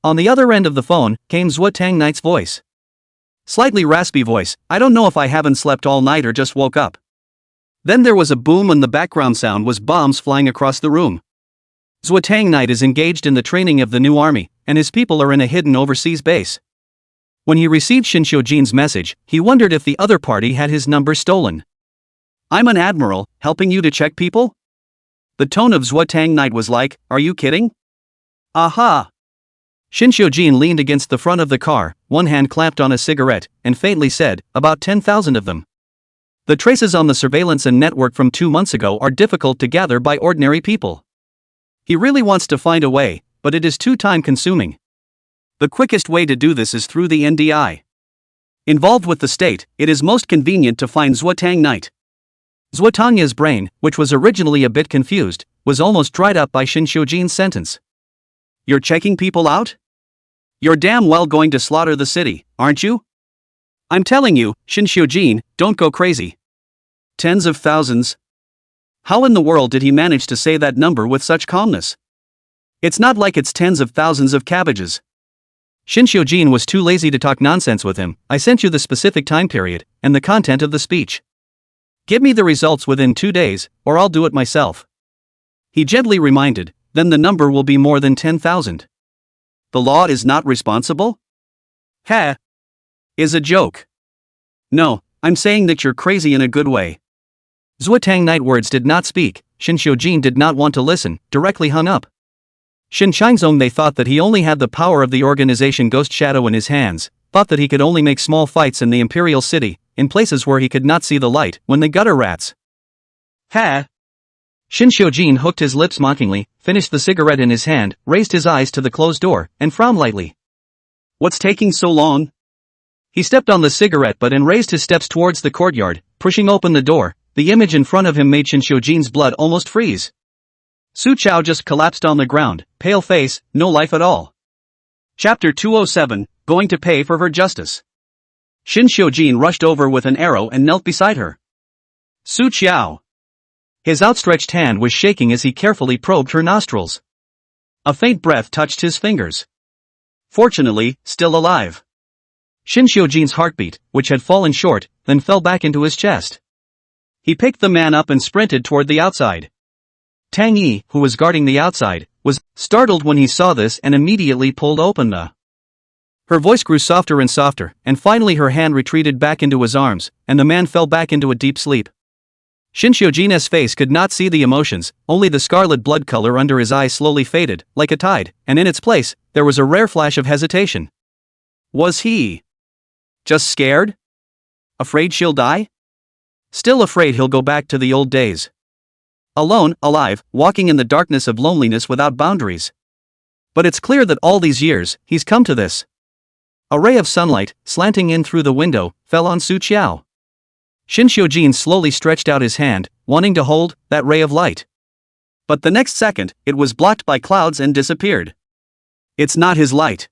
On the other end of the phone, came Zhuo Tang Knight's voice. Slightly raspy voice, I don't know if I haven't slept all night or just woke up. Then there was a boom and the background sound was bombs flying across the room. Zhuo Tang Knight is engaged in the training of the new army, and his people are in a hidden overseas base. When he received Shin Xiujin's message, he wondered if the other party had his number stolen. I'm an admiral, helping you to check people? The tone of Zhuo Tang Knight was like, are you kidding? Aha! Shin Xiujin leaned against the front of the car, one hand clamped on a cigarette, and faintly said, about 10,000 of them. The traces on the surveillance and network from 2 months ago are difficult to gather by ordinary people. He really wants to find a way, but it is too time-consuming. The quickest way to do this is through the NDI. Involved with the state, it is most convenient to find Zhuo Tang Knight. Zhuo Tangya's brain, which was originally a bit confused, was almost dried up by Shin Xiujin's sentence. You're checking people out? You're damn well going to slaughter the city, aren't you? I'm telling you, Shin Xiujin, don't go crazy. Tens of thousands. How in the world did he manage to say that number with such calmness? It's not like it's tens of thousands of cabbages. Shin Xiujin was too lazy to talk nonsense with him. I sent you the specific time period, and the content of the speech. Give me the results within 2 days, or I'll do it myself. He gently reminded, then the number will be more than 10,000. The law is not responsible? Ha! Is a joke. No, I'm saying that you're crazy in a good way. Zhuo Tang Knight words did not speak. Shin Xiujin did not want to listen, directly hung up. Shin Changzong they thought that he only had the power of the organization Ghost Shadow in his hands, thought that he could only make small fights in the Imperial City, in places where he could not see the light, when the gutter rats. Ha! Shin Xiujin hooked his lips mockingly, finished the cigarette in his hand, raised his eyes to the closed door, and frowned lightly. What's taking so long? He stepped on the cigarette butt and raised his steps towards the courtyard, pushing open the door. The image in front of him made Shin Xiujin's blood almost freeze. Su Chao just collapsed on the ground, pale face, no life at all. Chapter 207, Going to Pay for Her Justice. Shin Xiujin rushed over with an arrow and knelt beside her. Su Chao. His outstretched hand was shaking as he carefully probed her nostrils. A faint breath touched his fingers. Fortunately, still alive. Shin Xiujin's heartbeat, which had fallen short, then fell back into his chest. He picked the man up and sprinted toward the outside. Tang Yi, who was guarding the outside, was startled when he saw this and immediately pulled open the. Her voice grew softer and softer, and finally her hand retreated back into his arms, and the man fell back into a deep sleep. Shin Xiujin's face could not see the emotions, only the scarlet blood color under his eyes slowly faded, like a tide, and in its place, there was a rare flash of hesitation. Was he just scared? Afraid she'll die? Still afraid he'll go back to the old days. Alone, alive, walking in the darkness of loneliness without boundaries. But it's clear that all these years, he's come to this. A ray of sunlight, slanting in through the window, fell on Su Chao. Shin Xiujin slowly stretched out his hand, wanting to hold that ray of light. But the next second, it was blocked by clouds and disappeared. It's not his light.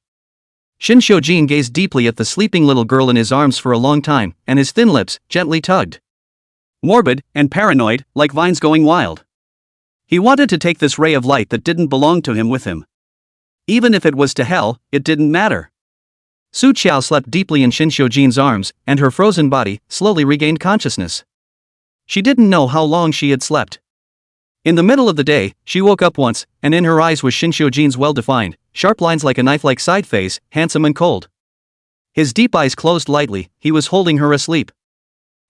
Shin Xiujin gazed deeply at the sleeping little girl in his arms for a long time, and his thin lips gently tugged. Morbid and paranoid, like vines going wild. He wanted to take this ray of light that didn't belong to him with him. Even if it was to hell, it didn't matter. Su Chao slept deeply in Shin Xiujin's arms, and her frozen body slowly regained consciousness. She didn't know how long she had slept. In the middle of the day, she woke up once, and in her eyes was Shin Xiujin's well-defined, sharp lines like a knife-like side face, handsome and cold. His deep eyes closed lightly, he was holding her asleep.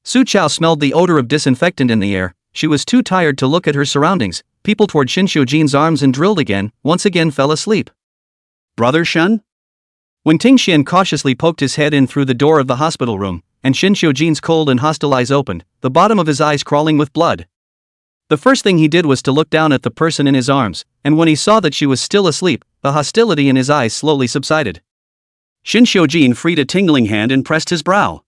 Su Chao smelled the odor of disinfectant in the air. She was too tired to look at her surroundings, peeped toward Shin Xiujin's arms and drilled again, once again fell asleep. Brother Shen? When Ting Xian cautiously poked his head in through the door of the hospital room, and Shin Xiujin's cold and hostile eyes opened, the bottom of his eyes crawling with blood. The first thing he did was to look down at the person in his arms, and when he saw that she was still asleep, the hostility in his eyes slowly subsided. Shin Xiujin freed a tingling hand and pressed his brow.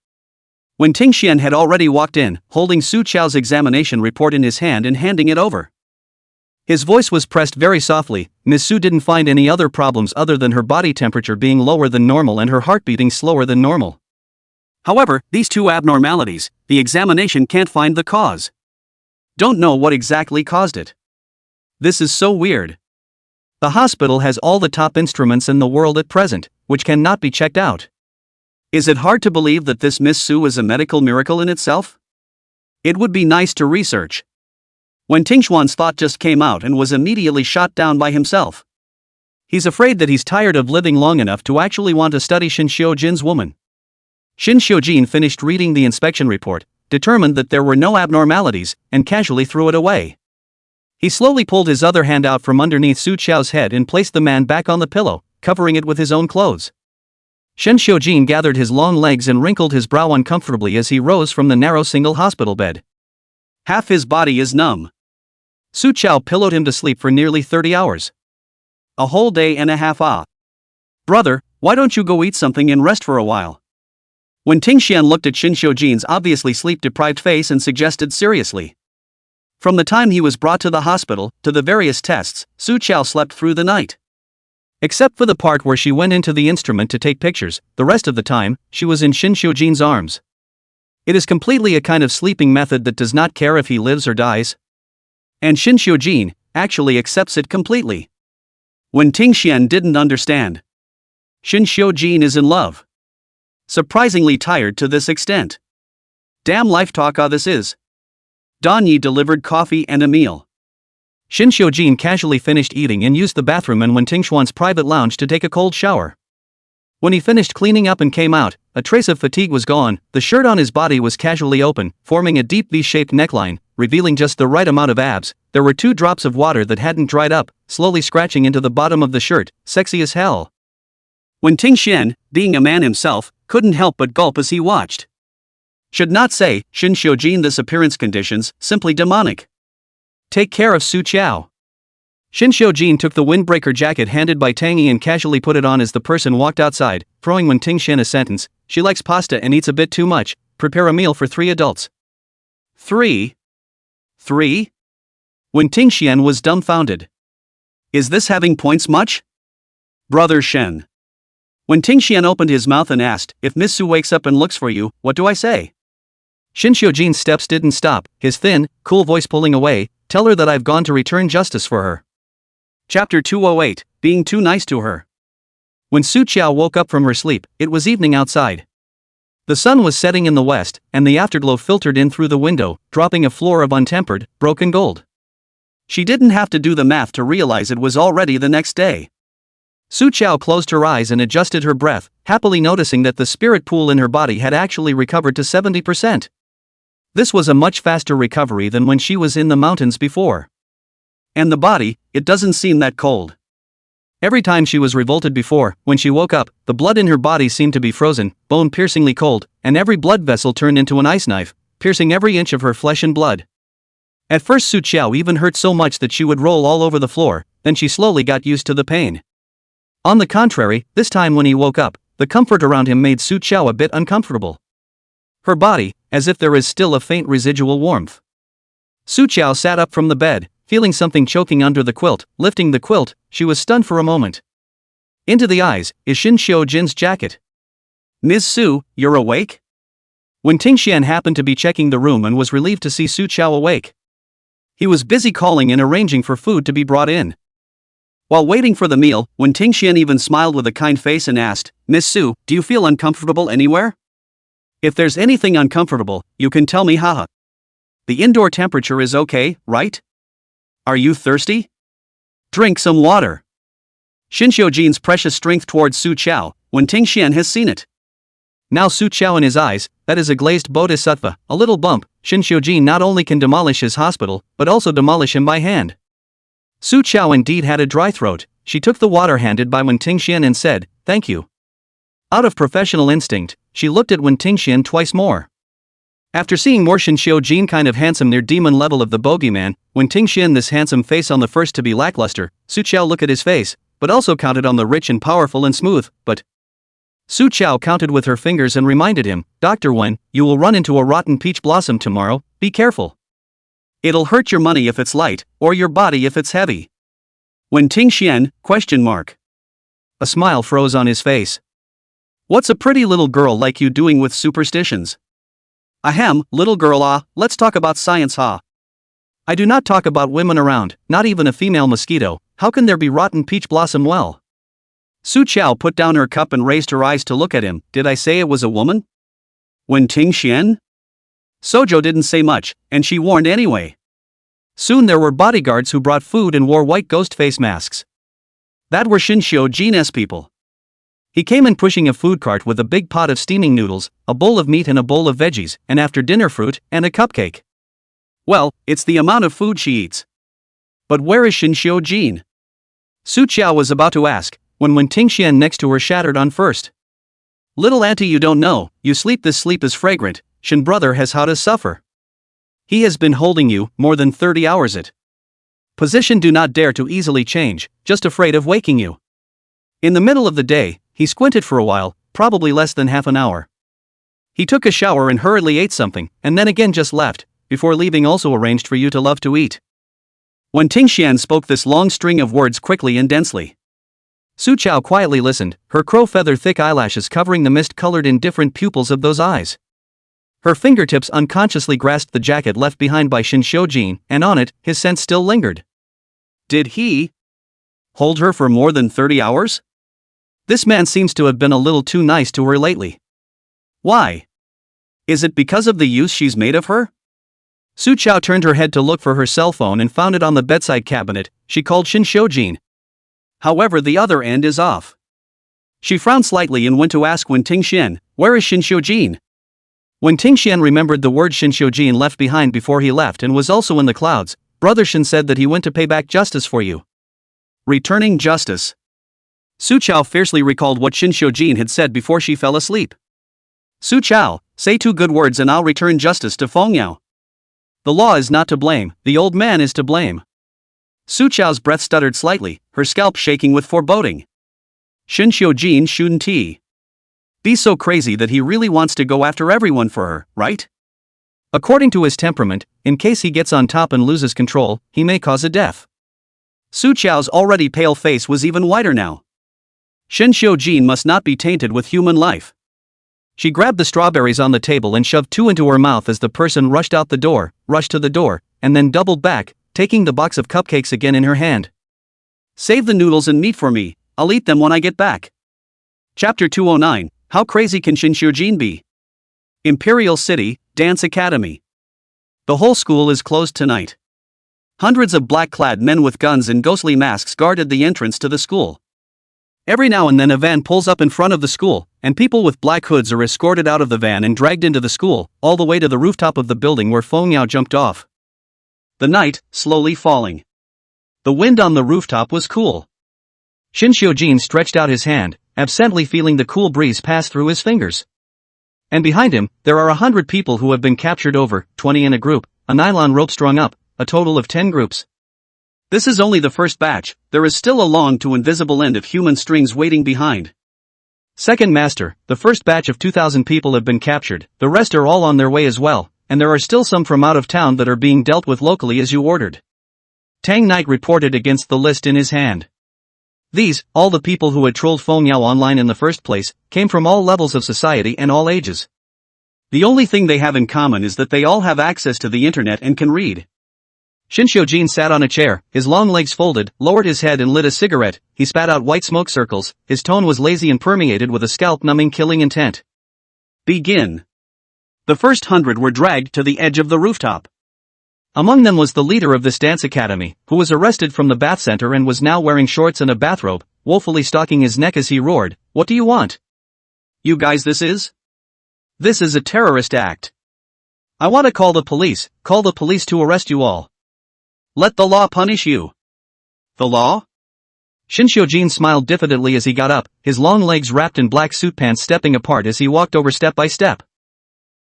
When Ting Xian had already walked in, holding Su Chao's examination report in his hand and handing it over. His voice was pressed very softly. Ms. Su didn't find any other problems other than her body temperature being lower than normal and her heart beating slower than normal. However, these two abnormalities, the examination can't find the cause. Don't know what exactly caused it. This is so weird. The hospital has all the top instruments in the world at present, which cannot be checked out. Is it hard to believe that this Miss Su is a medical miracle in itself? It would be nice to research. When Tingshuan's thought just came out and was immediately shot down by himself. He's afraid that he's tired of living long enough to actually want to study Shin Xiujin's woman. Shin Xiujin finished reading the inspection report, determined that there were no abnormalities, and casually threw it away. He slowly pulled his other hand out from underneath Su Chao's head and placed the man back on the pillow, covering it with his own clothes. Shin Xiujin gathered his long legs and wrinkled his brow uncomfortably as he rose from the narrow single hospital bed. Half his body is numb. Su Chao pillowed him to sleep for nearly 30 hours. A whole day and a half. Brother, why don't you go eat something and rest for a while? When Ting Xian looked at Shin Xiujin's obviously sleep-deprived face and suggested seriously. From the time he was brought to the hospital, to the various tests, Su Chao slept through the night. Except for the part where she went into the instrument to take pictures, the rest of the time, she was in Shin Xiujin's arms. It is completely a kind of sleeping method that does not care if he lives or dies. And Shin Xiujin actually accepts it completely. When Ting Xian didn't understand. Shin Xiujin is in love. Surprisingly tired to this extent. Damn life talk this is. Dan Yi delivered coffee and a meal. Shin Xiujin casually finished eating and used the bathroom and went Tingshuan's private lounge to take a cold shower. When he finished cleaning up and came out, a trace of fatigue was gone. The shirt on his body was casually open, forming a deep V-shaped neckline, revealing just the right amount of abs. There were 2 drops of water that hadn't dried up, slowly scratching into the bottom of the shirt, sexy as hell. When Ting Xian, being a man himself, couldn't help but gulp as he watched. Should not say, Shin Xiujin, this appearance conditions, simply demonic. Take care of Su Qiao. Shin Xiujin took the windbreaker jacket handed by Tangy and casually put it on as the person walked outside, throwing Wen Tingxian a sentence. She likes pasta and eats a bit too much. Prepare a meal for 3 adults. 3? Wen Tingxian was dumbfounded. Is this having points much? Brother Shen. Wen Tingxian opened his mouth and asked, if Miss Su wakes up and looks for you, what do I say? Shin Xiujin's steps didn't stop, his thin, cool voice pulling away. Tell her that I've gone to return justice for her. Chapter 208, Being Too Nice to Her. When Su Qiao woke up from her sleep, it was evening outside. The sun was setting in the west, and the afterglow filtered in through the window, dropping a floor of untempered, broken gold. She didn't have to do the math to realize it was already the next day. Su Qiao closed her eyes and adjusted her breath, happily noticing that the spirit pool in her body had actually recovered to 70%. This was a much faster recovery than when she was in the mountains before. And the body, it doesn't seem that cold. Every time she was revolted before, when she woke up, the blood in her body seemed to be frozen, bone-piercingly cold, and every blood vessel turned into an ice knife, piercing every inch of her flesh and blood. At first Su Qiao even hurt so much that she would roll all over the floor, then she slowly got used to the pain. On the contrary, this time when he woke up, the comfort around him made Su Qiao a bit uncomfortable. Her body, as if there is still a faint residual warmth. Su Qiao sat up from the bed, feeling something choking under the quilt. Lifting the quilt, she was stunned for a moment. Into the eyes is Shin Xiujin's jacket. Ms. Su, you're awake? Wen Tingxian happened to be checking the room and was relieved to see Su Qiao awake. He was busy calling and arranging for food to be brought in. While waiting for the meal, Wen Tingxian even smiled with a kind face and asked, Miss Su, do you feel uncomfortable anywhere? If there's anything uncomfortable, you can tell me, haha. The indoor temperature is okay, right? Are you thirsty? Drink some water. Shin Xiujin's precious strength towards Su Qiao, Wen Tingxian has seen it. Now Su Qiao in his eyes, that is a glazed bodhisattva, a little bump. Shin Xiujin not only can demolish his hospital, but also demolish him by hand. Su Qiao indeed had a dry throat. She took the water handed by Wen Tingxian and said, thank you. Out of professional instinct, she looked at Wen Tingxian twice more. After seeing more Shin Xiujin kind of handsome near demon level of the bogeyman, Wen Tingxian this handsome face on the first to be lackluster, Su Qiao looked at his face, but also counted on the rich and powerful and smooth, but Su Qiao counted with her fingers and reminded him, Dr. Wen, you will run into a rotten peach blossom tomorrow, be careful. It'll hurt your money if it's light, or your body if it's heavy. Wen Tingxian, ? A smile froze on his face. What's a pretty little girl like you doing with superstitions? Ahem, little girl, let's talk about science, I do not talk about women around, not even a female mosquito. How can there be rotten peach blossom well? Su Qiao put down her cup and raised her eyes to look at him. Did I say it was a woman? Wen Tingxian? Sojo didn't say much, and she warned anyway. Soon there were bodyguards who brought food and wore white ghost face masks. That were Shin Xiujin's people. He came in pushing a food cart with a big pot of steaming noodles, a bowl of meat and a bowl of veggies, and after dinner fruit, and a cupcake. Well, it's the amount of food she eats. But where is Shin Xiujin? Su Qiao was about to ask, when Wen Tingxian next to her shattered on first. Little auntie, you don't know, you sleep, this sleep is fragrant, Shin brother has how to suffer. He has been holding you, more than 30 hours it. Position do not dare to easily change, just afraid of waking you. In the middle of the day, he squinted for a while, probably less than half an hour. He took a shower and hurriedly ate something, and then again just left, before leaving also arranged for you to love to eat. Wen Tingxian spoke this long string of words quickly and densely. Su Qiao quietly listened, her crow feather thick eyelashes covering the mist-colored indifferent pupils of those eyes. Her fingertips unconsciously grasped the jacket left behind by Shin Xiujin, and on it, his scent still lingered. Did he hold her for more than 30 hours? This man seems to have been a little too nice to her lately. Why? Is it because of the use she's made of her? Su Qiao turned her head to look for her cell phone and found it on the bedside cabinet. She called Shin Xiujin. However, the other end is off. She frowned slightly and went to ask Wen Tingxian, where is Shin Xiujin? Wen Tingxian remembered the word Shin Xiujin left behind before he left and was also in the clouds. Brother Shin said that he went to pay back justice for you. Returning justice. Su Qiao fiercely recalled what Shin Xiujin had said before she fell asleep. Su Qiao, say 2 good words and I'll return justice to Feng Yao. The law is not to blame, the old man is to blame. Su Chao's breath stuttered slightly, her scalp shaking with foreboding. Shin Xiujin shouldn't he be so crazy that he really wants to go after everyone for her, right? According to his temperament, in case he gets on top and loses control, he may cause a death. Su Chao's already pale face was even whiter now. Shin Xiujin must not be tainted with human life. She grabbed the strawberries on the table and shoved 2 into her mouth as the person rushed to the door, and then doubled back, taking the box of cupcakes again in her hand. Save the noodles and meat for me, I'll eat them when I get back. Chapter 209, How Crazy Can Shin Xiujin Be? Imperial City, Dance Academy. The whole school is closed tonight. Hundreds of black-clad men with guns and ghostly masks guarded the entrance to the school. Every now and then a van pulls up in front of the school, and people with black hoods are escorted out of the van and dragged into the school, all the way to the rooftop of the building where Feng Yao jumped off. The night, slowly falling. The wind on the rooftop was cool. Shin Xiujin stretched out his hand, absently feeling the cool breeze pass through his fingers. And behind him, there are 100 people who have been captured, over 20 in a group, a nylon rope strung up, a total of 10 groups. This is only the first batch, there is still a long to invisible end of human strings waiting behind. Second Master, the first batch of 2,000 people have been captured, the rest are all on their way as well, and there are still some from out of town that are being dealt with locally as you ordered. Tang Knight reported against the list in his hand. These, all the people who had trolled Feng Yao online in the first place, came from all levels of society and all ages. The only thing they have in common is that they all have access to the internet and can read. Shin Xiujin sat on a chair, his long legs folded, lowered his head and lit a cigarette. He spat out white smoke circles, his tone was lazy and permeated with a scalp-numbing killing intent. Begin. The first 100 were dragged to the edge of the rooftop. Among them was the leader of this dance academy, who was arrested from the bath center and was now wearing shorts and a bathrobe, woefully stalking his neck as he roared, "What do you want? You guys, this is a terrorist act. I want to call the police to arrest you all. Let the law punish you." The law? Shin Xiujin smiled diffidently as he got up, his long legs wrapped in black suit pants stepping apart as he walked over step by step.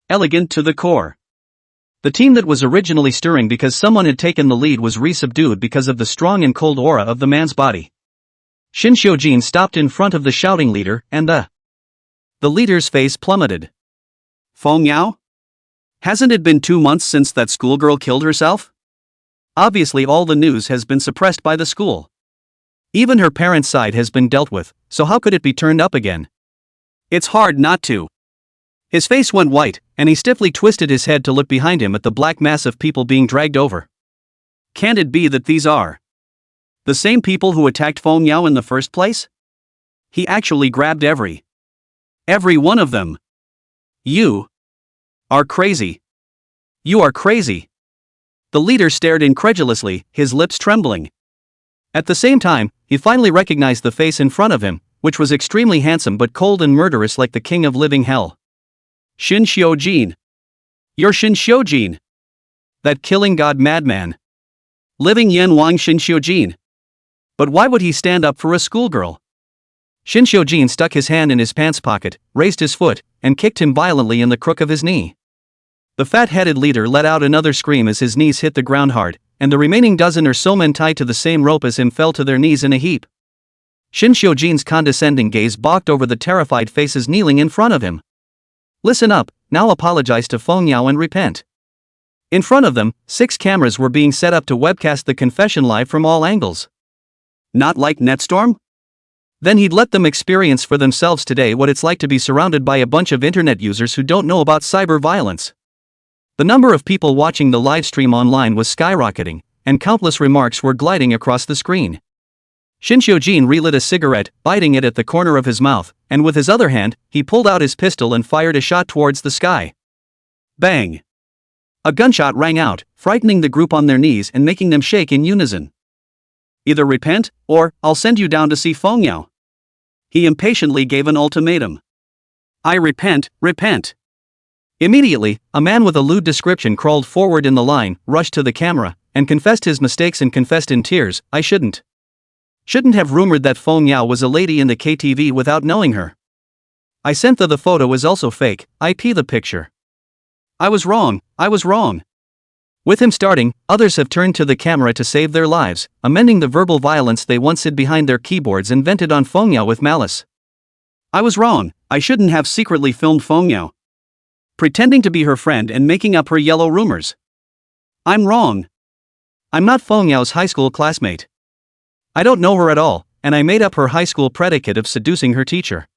Elegant to the core. The team that was originally stirring because someone had taken the lead was re-subdued because of the strong and cold aura of the man's body. Shin Xiujin stopped in front of the shouting leader, and the leader's face plummeted. Feng Yao? Hasn't it been 2 months since that schoolgirl killed herself? Obviously all the news has been suppressed by the school. Even her parents' side has been dealt with, so how could it be turned up again? It's hard not to. His face went white, and he stiffly twisted his head to look behind him at the black mass of people being dragged over. Can't it be that these are the same people who attacked Feng Yao in the first place? He actually grabbed every one of them. You are crazy. You are crazy. The leader stared incredulously, his lips trembling. At the same time, he finally recognized the face in front of him, which was extremely handsome but cold and murderous like the king of living hell. Shin Xiujin. You're Shin Xiujin. That killing god madman. Living Yan Wang Shin Xiujin. But why would he stand up for a schoolgirl? Shin Xiujin stuck his hand in his pants pocket, raised his foot, and kicked him violently in the crook of his knee. The fat-headed leader let out another scream as his knees hit the ground hard, and the remaining dozen or so men tied to the same rope as him fell to their knees in a heap. Shin Xiujin's condescending gaze balked over the terrified faces kneeling in front of him. Listen up, now apologize to Feng Yao and repent. In front of them, 6 cameras were being set up to webcast the confession live from all angles. Not like Netstorm? Then he'd let them experience for themselves today what it's like to be surrounded by a bunch of internet users who don't know about cyber violence. The number of people watching the live stream online was skyrocketing, and countless remarks were gliding across the screen. Shin Xiujin relit a cigarette, biting it at the corner of his mouth, and with his other hand, he pulled out his pistol and fired a shot towards the sky. Bang! A gunshot rang out, frightening the group on their knees and making them shake in unison. Either repent, or I'll send you down to see Feng Yao. He impatiently gave an ultimatum. I repent, repent. Immediately, a man with a lewd description crawled forward in the line, rushed to the camera, and confessed his mistakes and confessed in tears, I shouldn't have rumored that Feng Yao was a lady in the KTV without knowing her. I sent the photo is also fake, IP the picture. I was wrong. With him starting, others have turned to the camera to save their lives, amending the verbal violence they once hid behind their keyboards and vented on Fengyao with malice. I was wrong, I shouldn't have secretly filmed Fengyao. Pretending to be her friend and making up her yellow rumors. I'm wrong. I'm not Fengyao's high school classmate. I don't know her at all, and I made up her high school predicate of seducing her teacher.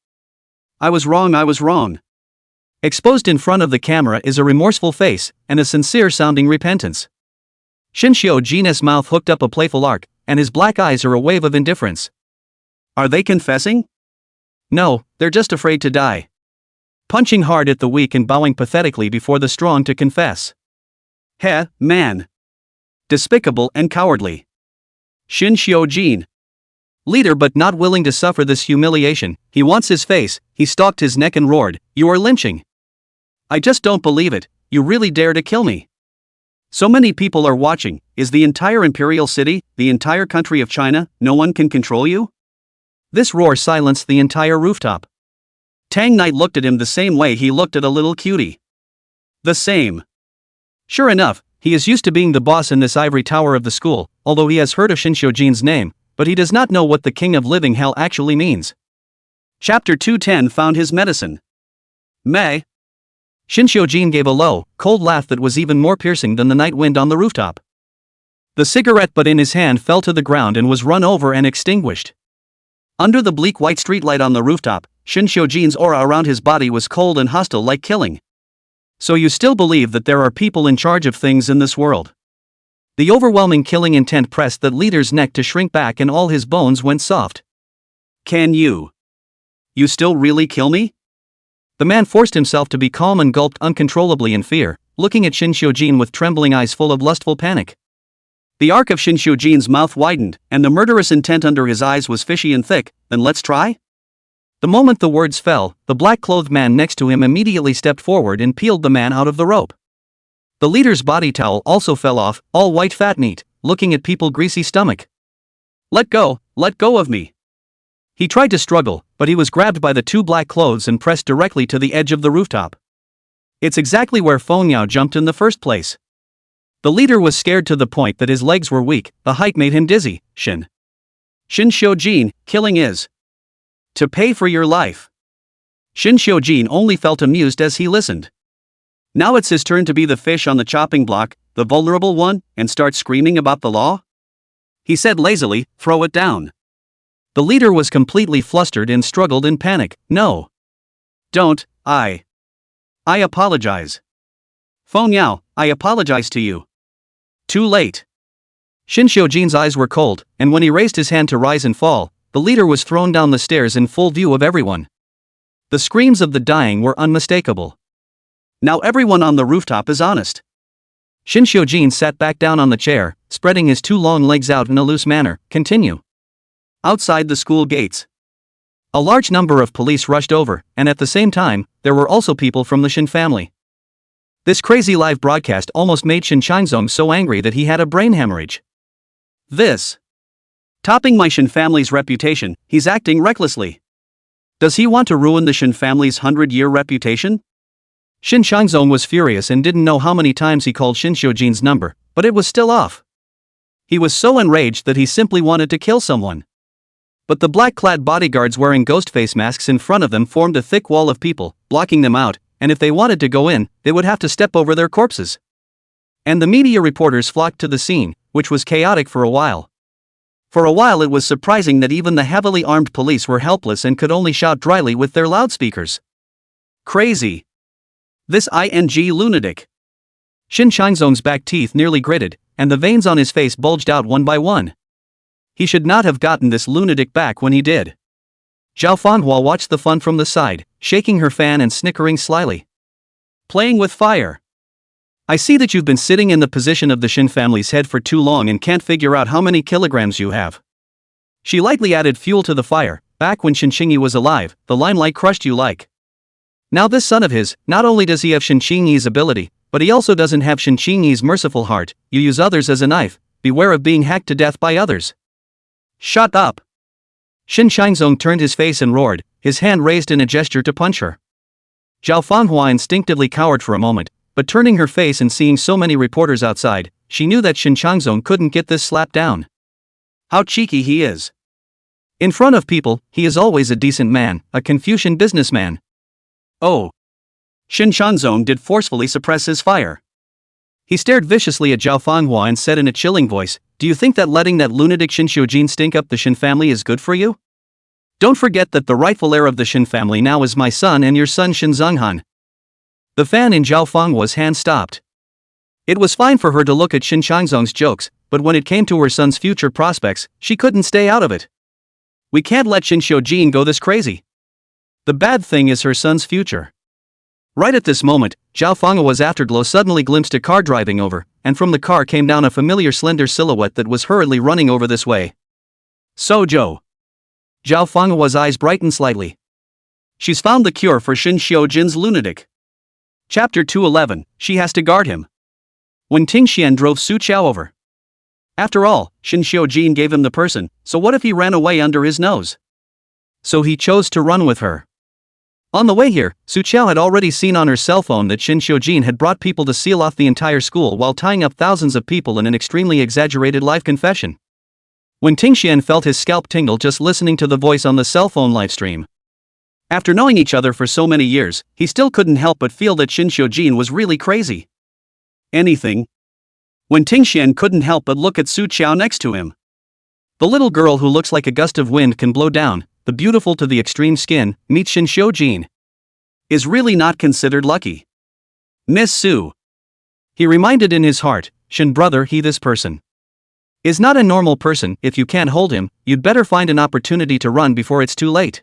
I was wrong. Exposed in front of the camera is a remorseful face, and a sincere-sounding repentance. Shinshio Jin's mouth hooked up a playful arc, and his black eyes are a wave of indifference. Are they confessing? No, they're just afraid to die. Punching hard at the weak and bowing pathetically before the strong to confess. Heh, man. Despicable and cowardly. Shinshio Jin. Leader but not willing to suffer this humiliation, he wants his face, he stalked his neck and roared, "You are lynching. I just don't believe it, you really dare to kill me. So many people are watching, is the entire imperial city, the entire country of China, no one can control you?" This roar silenced the entire rooftop. Tang Knight looked at him the same way he looked at a little cutie. The same. Sure enough, he is used to being the boss in this ivory tower of the school, although he has heard of Shinshio Jin's name, but he does not know what the king of living hell actually means. Chapter 210 found his medicine. Mei. Shinshio Jin gave a low, cold laugh that was even more piercing than the night wind on the rooftop. The cigarette butt in his hand fell to the ground and was run over and extinguished. Under the bleak white streetlight on the rooftop, Shinshio Jin's aura around his body was cold and hostile like killing. So you still believe that there are people in charge of things in this world? The overwhelming killing intent pressed that leader's neck to shrink back and all his bones went soft. Can you? You still really kill me? The man forced himself to be calm and gulped uncontrollably in fear, looking at Shinshio Jin with trembling eyes full of lustful panic. The arc of Shinshio Jin's mouth widened, and the murderous intent under his eyes was fishy and thick. Then let's try? The moment the words fell, the black-clothed man next to him immediately stepped forward and peeled the man out of the rope. The leader's body towel also fell off, all white fat meat, looking at people's greasy stomach. Let go of me. He tried to struggle, but he was grabbed by the two black clothes and pressed directly to the edge of the rooftop. It's exactly where Fengyao jumped in the first place. The leader was scared to the point that his legs were weak, the height made him dizzy. Shinshio Jin, killing is to pay for your life. Shinshio Jin only felt amused as he listened. Now it's his turn to be the fish on the chopping block, the vulnerable one, and start screaming about the law? He said lazily, "Throw it down." The leader was completely flustered and struggled in panic. "No. Don't, I apologize. Fengyao, I apologize to you." Too late. Shinshio Jin's eyes were cold, and when he raised his hand to rise and fall, the leader was thrown down the stairs in full view of everyone. The screams of the dying were unmistakable. Now everyone on the rooftop is honest. Shinshio Jin sat back down on the chair, spreading his two long legs out in a loose manner. Continue. Outside the school gates. A large number of police rushed over, and at the same time, there were also people from the Shin family. This crazy live broadcast almost made Shin Changzong so angry that he had a brain hemorrhage. This. Topping my Shin family's reputation, he's acting recklessly. Does he want to ruin the Shin family's 100-year reputation? Shin Changzong was furious and didn't know how many times he called Shinshio Jin's number, but it was still off. He was so enraged that he simply wanted to kill someone. But the black-clad bodyguards wearing ghost face masks in front of them formed a thick wall of people, blocking them out, and if they wanted to go in, they would have to step over their corpses. And the media reporters flocked to the scene, which was chaotic for a while. For a while it was surprising that even the heavily armed police were helpless and could only shout dryly with their loudspeakers. Crazy. This lunatic. Shin Changzong's back teeth nearly gritted, and the veins on his face bulged out one by one. He should not have gotten this lunatic back when he did. Zhao Fanhua watched the fun from the side, shaking her fan and snickering slyly. Playing with fire. I see that you've been sitting in the position of the Shin family's head for too long and can't figure out how many kilograms you have. She lightly added fuel to the fire. Back when Shinqingyi was alive, the limelight crushed you like. Now this son of his, not only does he have Shinqingyi's ability, but he also doesn't have Shinqingyi's merciful heart. You use others as a knife, beware of being hacked to death by others. Shut up. Shin Changzong turned his face and roared, his hand raised in a gesture to punch her. Zhao Fanghua instinctively cowered for a moment, but turning her face and seeing so many reporters outside, she knew that Shin Changzong couldn't get this slap down. How cheeky he is. In front of people, he is always a decent man, a Confucian businessman. Oh. Shin Changzong did forcefully suppress his fire. He stared viciously at Zhao Fanghua and said in a chilling voice, "Do you think that letting that lunatic Shin Xiujin stink up the Shin family is good for you? Don't forget that the rightful heir of the Shin family now is my son and your son Shin Zhenghan." The fan in Zhao Fanghua's hand stopped. It was fine for her to look at Shin Changzong's jokes, but when it came to her son's future prospects, she couldn't stay out of it. We can't let Shin Xiujin go this crazy. The bad thing is her son's future. Right at this moment, Zhao Fanghua's afterglow suddenly glimpsed a car driving over, and from the car came down a familiar slender silhouette that was hurriedly running over this way. So Zhao. Zhao Fanghua's eyes brightened slightly. She's found the cure for Shin Xiujin's lunatic. Chapter 211, she has to guard him. When Ting Xian drove Su Qiao over. After all, Shin Xiujin gave him the person, so what if he ran away under his nose? So he chose to run with her. On the way here, Su Qiao had already seen on her cell phone that Shin Xiujin had brought people to seal off the entire school while tying up thousands of people in an extremely exaggerated live confession. When Ting Xian felt his scalp tingle just listening to the voice on the cell phone livestream. After knowing each other for so many years, he still couldn't help but feel that Shin Xiujin was really crazy. Anything. When Ting Xian couldn't help but look at Su Qiao next to him. The little girl who looks like a gust of wind can blow down, the beautiful to the extreme skin, meet Shin Xiujin. Is really not considered lucky. Miss Su. He reminded in his heart, Shin brother he this person. Is not a normal person, if you can't hold him, you'd better find an opportunity to run before it's too late.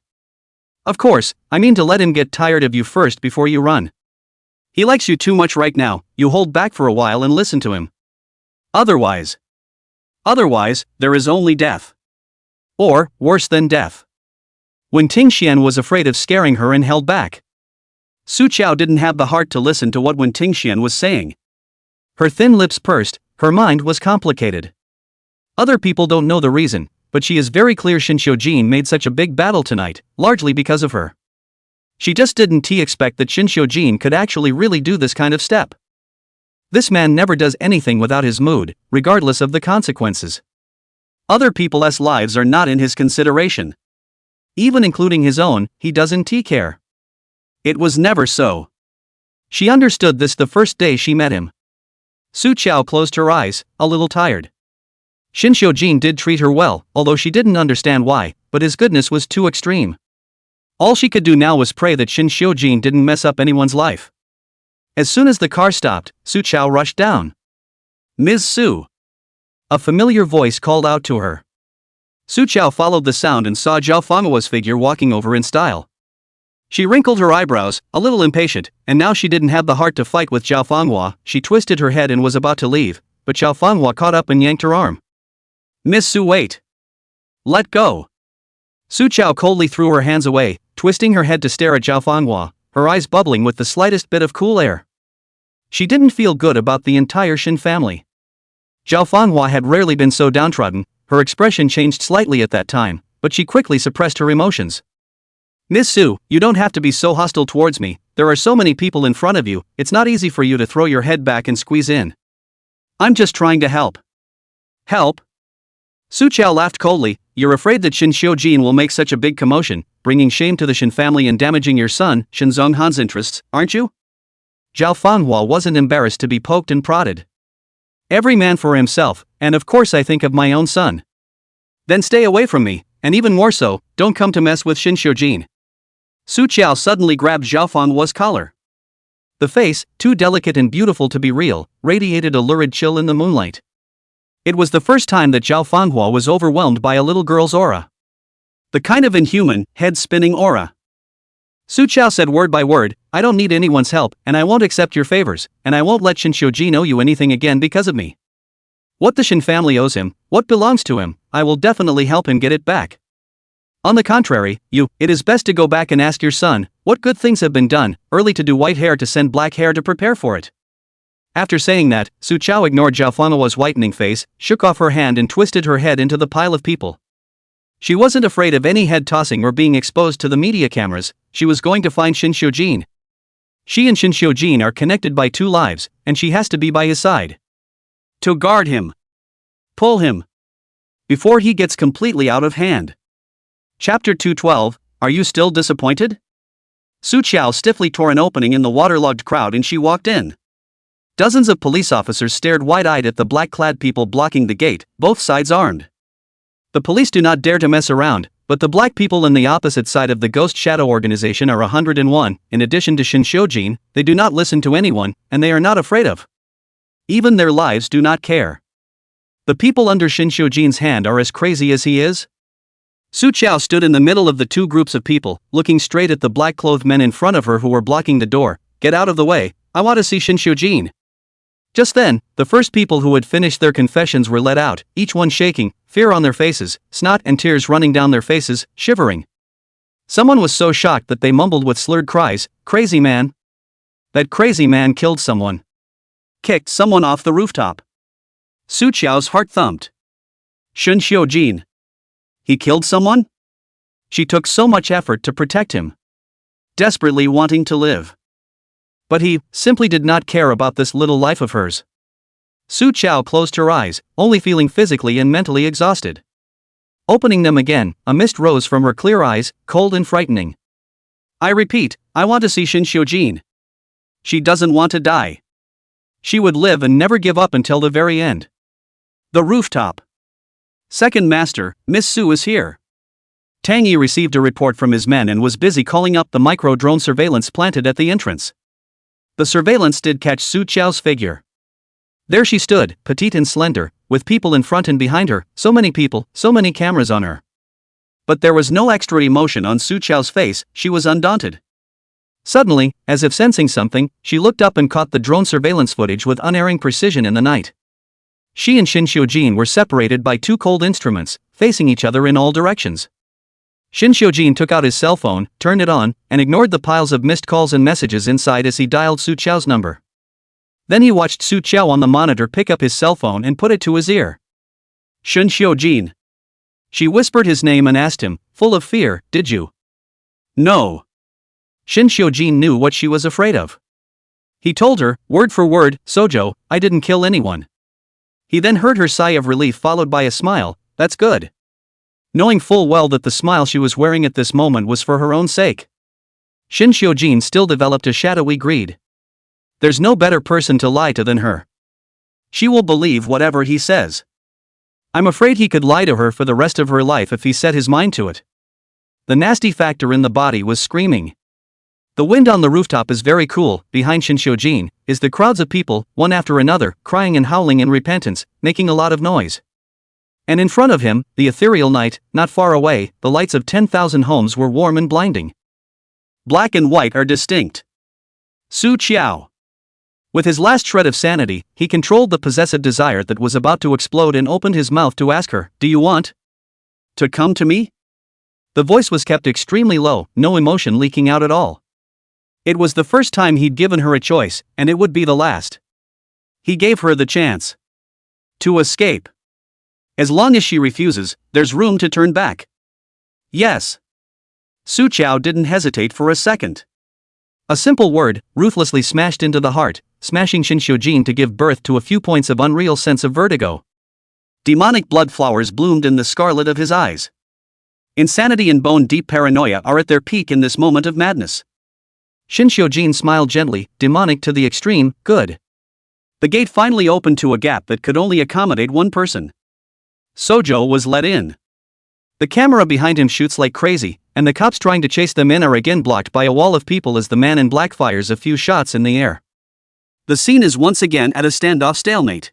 Of course, I mean to let him get tired of you first before you run. He likes you too much right now, you hold back for a while and listen to him. Otherwise, there is only death. Or, worse than death. When Ting Xian was afraid of scaring her and held back. Su Qiao didn't have the heart to listen to what Wen Ting Xian was saying. Her thin lips pursed, her mind was complicated. Other people don't know the reason, but she is very clear Shin Xiujin made such a big battle tonight, largely because of her. She just didn't expect that Shin Xiujin could actually really do this kind of step. This man never does anything without his mood, regardless of the consequences. Other people's lives are not in his consideration. Even including his own, he doesn't care. It was never so. She understood this the first day she met him. Su Qiao closed her eyes, a little tired. Shin Xiujin did treat her well, although she didn't understand why, but his goodness was too extreme. All she could do now was pray that Shin Xiujin didn't mess up anyone's life. As soon as the car stopped, Su Qiao rushed down. Ms. Su. A familiar voice called out to her. Su Qiao followed the sound and saw Zhao Fanghua's figure walking over in style. She wrinkled her eyebrows, a little impatient, and now she didn't have the heart to fight with Zhao Fanghua. She twisted her head and was about to leave, but Zhao Fanghua caught up and yanked her arm. Miss Su, wait. Let go. Su Qiao coldly threw her hands away, twisting her head to stare at Zhao Fanghua, her eyes bubbling with the slightest bit of cool air. She didn't feel good about the entire Shin family. Zhao Fanghua had rarely been so downtrodden. Her expression changed slightly at that time, but she quickly suppressed her emotions. Miss Su, you don't have to be so hostile towards me, there are so many people in front of you, it's not easy for you to throw your head back and squeeze in. I'm just trying to help. Help? Su Qiao laughed coldly, you're afraid that Shin Xiujin will make such a big commotion, bringing shame to the Shin family and damaging your son, Shin Zhenghan's interests, aren't you? Zhao Fanghua wasn't embarrassed to be poked and prodded. Every man for himself, and of course I think of my own son. Then stay away from me, and even more so, don't come to mess with Shin Xiujin. Su Qiao suddenly grabbed Zhao Fanghua's collar. The face, too delicate and beautiful to be real, radiated a lurid chill in the moonlight. It was the first time that Zhao Fanghua was overwhelmed by a little girl's aura. The kind of inhuman, head-spinning aura. Su Qiao said word by word, I don't need anyone's help, and I won't accept your favors, and I won't let Shin Xiujin owe you anything again because of me. What the Shin family owes him, what belongs to him, I will definitely help him get it back. On the contrary, it is best to go back and ask your son, what good things have been done, early to do white hair to send black hair to prepare for it. After saying that, Su Qiao ignored Zhao Fanghua's whitening face, shook off her hand and twisted her head into the pile of people. She wasn't afraid of any head tossing or being exposed to the media cameras. She was going to find Shin Jin. She and Shin Jin are connected by 2 lives, and she has to be by his side. To guard him. Pull him. Before he gets completely out of hand. Chapter 212, Are You Still Disappointed? Su Qiao stiffly tore an opening in the waterlogged crowd and she walked in. Dozens of police officers stared wide-eyed at the black-clad people blocking the gate, both sides armed. The police do not dare to mess around, but the black people in the opposite side of the Ghost Shadow organization are 101. In addition to Shin Jin, they do not listen to anyone, and they are not afraid of. Even their lives do not care. The people under Shin Jin's hand are as crazy as he is. Su Qiao stood in the middle of the 2 groups of people, looking straight at the black-clothed men in front of her who were blocking the door. Get out of the way, I want to see Shin Jin. Just then, the first people who had finished their confessions were let out, each one shaking, fear on their faces, snot and tears running down their faces, shivering. Someone was so shocked that they mumbled with slurred cries, "Crazy man! That crazy man killed someone. Kicked someone off the rooftop." Su Qiao's heart thumped. Shin Jin. He killed someone? She took so much effort to protect him. Desperately wanting to live. But he simply did not care about this little life of hers. Su Qiao closed her eyes, only feeling physically and mentally exhausted. Opening them again, a mist rose from her clear eyes, cold and frightening. I repeat, I want to see Shin Jin. She doesn't want to die. She would live and never give up until the very end. The rooftop. Second Master, Miss Su is here. Tang Yi received a report from his men and was busy calling up the micro-drone surveillance planted at the entrance. The surveillance did catch Su Qiao's figure. There she stood, petite and slender, with people in front and behind her, so many people, so many cameras on her. But there was no extra emotion on Su Qiao's face, she was undaunted. Suddenly, as if sensing something, she looked up and caught the drone surveillance footage with unerring precision in the night. She and Shin Jin were separated by 2 cold instruments, facing each other in all directions. Shin Jin took out his cell phone, turned it on, and ignored the piles of missed calls and messages inside as he dialed Su Qiao's number. Then he watched Su Qiao on the monitor pick up his cell phone and put it to his ear. Shin Jin. She whispered his name and asked him, full of fear, did you? No. Shin Jin knew what she was afraid of. He told her, word for word, Sojo, I didn't kill anyone. He then heard her sigh of relief followed by a smile, that's good. Knowing full well that the smile she was wearing at this moment was for her own sake. Shin Jin still developed a shadowy greed. There's no better person to lie to than her. She will believe whatever he says. I'm afraid he could lie to her for the rest of her life if he set his mind to it. The nasty factor in the body was screaming. The wind on the rooftop is very cool. Behind Shin Jin is the crowds of people, one after another, crying and howling in repentance, making a lot of noise. And in front of him, the ethereal night, not far away, the lights of 10,000 homes were warm and blinding. Black and white are distinct. Su Qiao. With his last shred of sanity, he controlled the possessive desire that was about to explode and opened his mouth to ask her, do you want to come to me? The voice was kept extremely low, no emotion leaking out at all. It was the first time he'd given her a choice, and it would be the last. He gave her the chance to escape. As long as she refuses, there's room to turn back. Yes. Su Qiao didn't hesitate for a second. A simple word, ruthlessly smashed into the heart, smashing Shin Jin to give birth to a few points of unreal sense of vertigo. Demonic blood flowers bloomed in the scarlet of his eyes. Insanity and bone-deep paranoia are at their peak in this moment of madness. Shin Jin smiled gently, demonic to the extreme, good. The gate finally opened to a gap that could only accommodate one person. Sojo was let in. The camera behind him shoots like crazy, and the cops trying to chase them in are again blocked by a wall of people as the man in black fires a few shots in the air. The scene is once again at a standoff stalemate.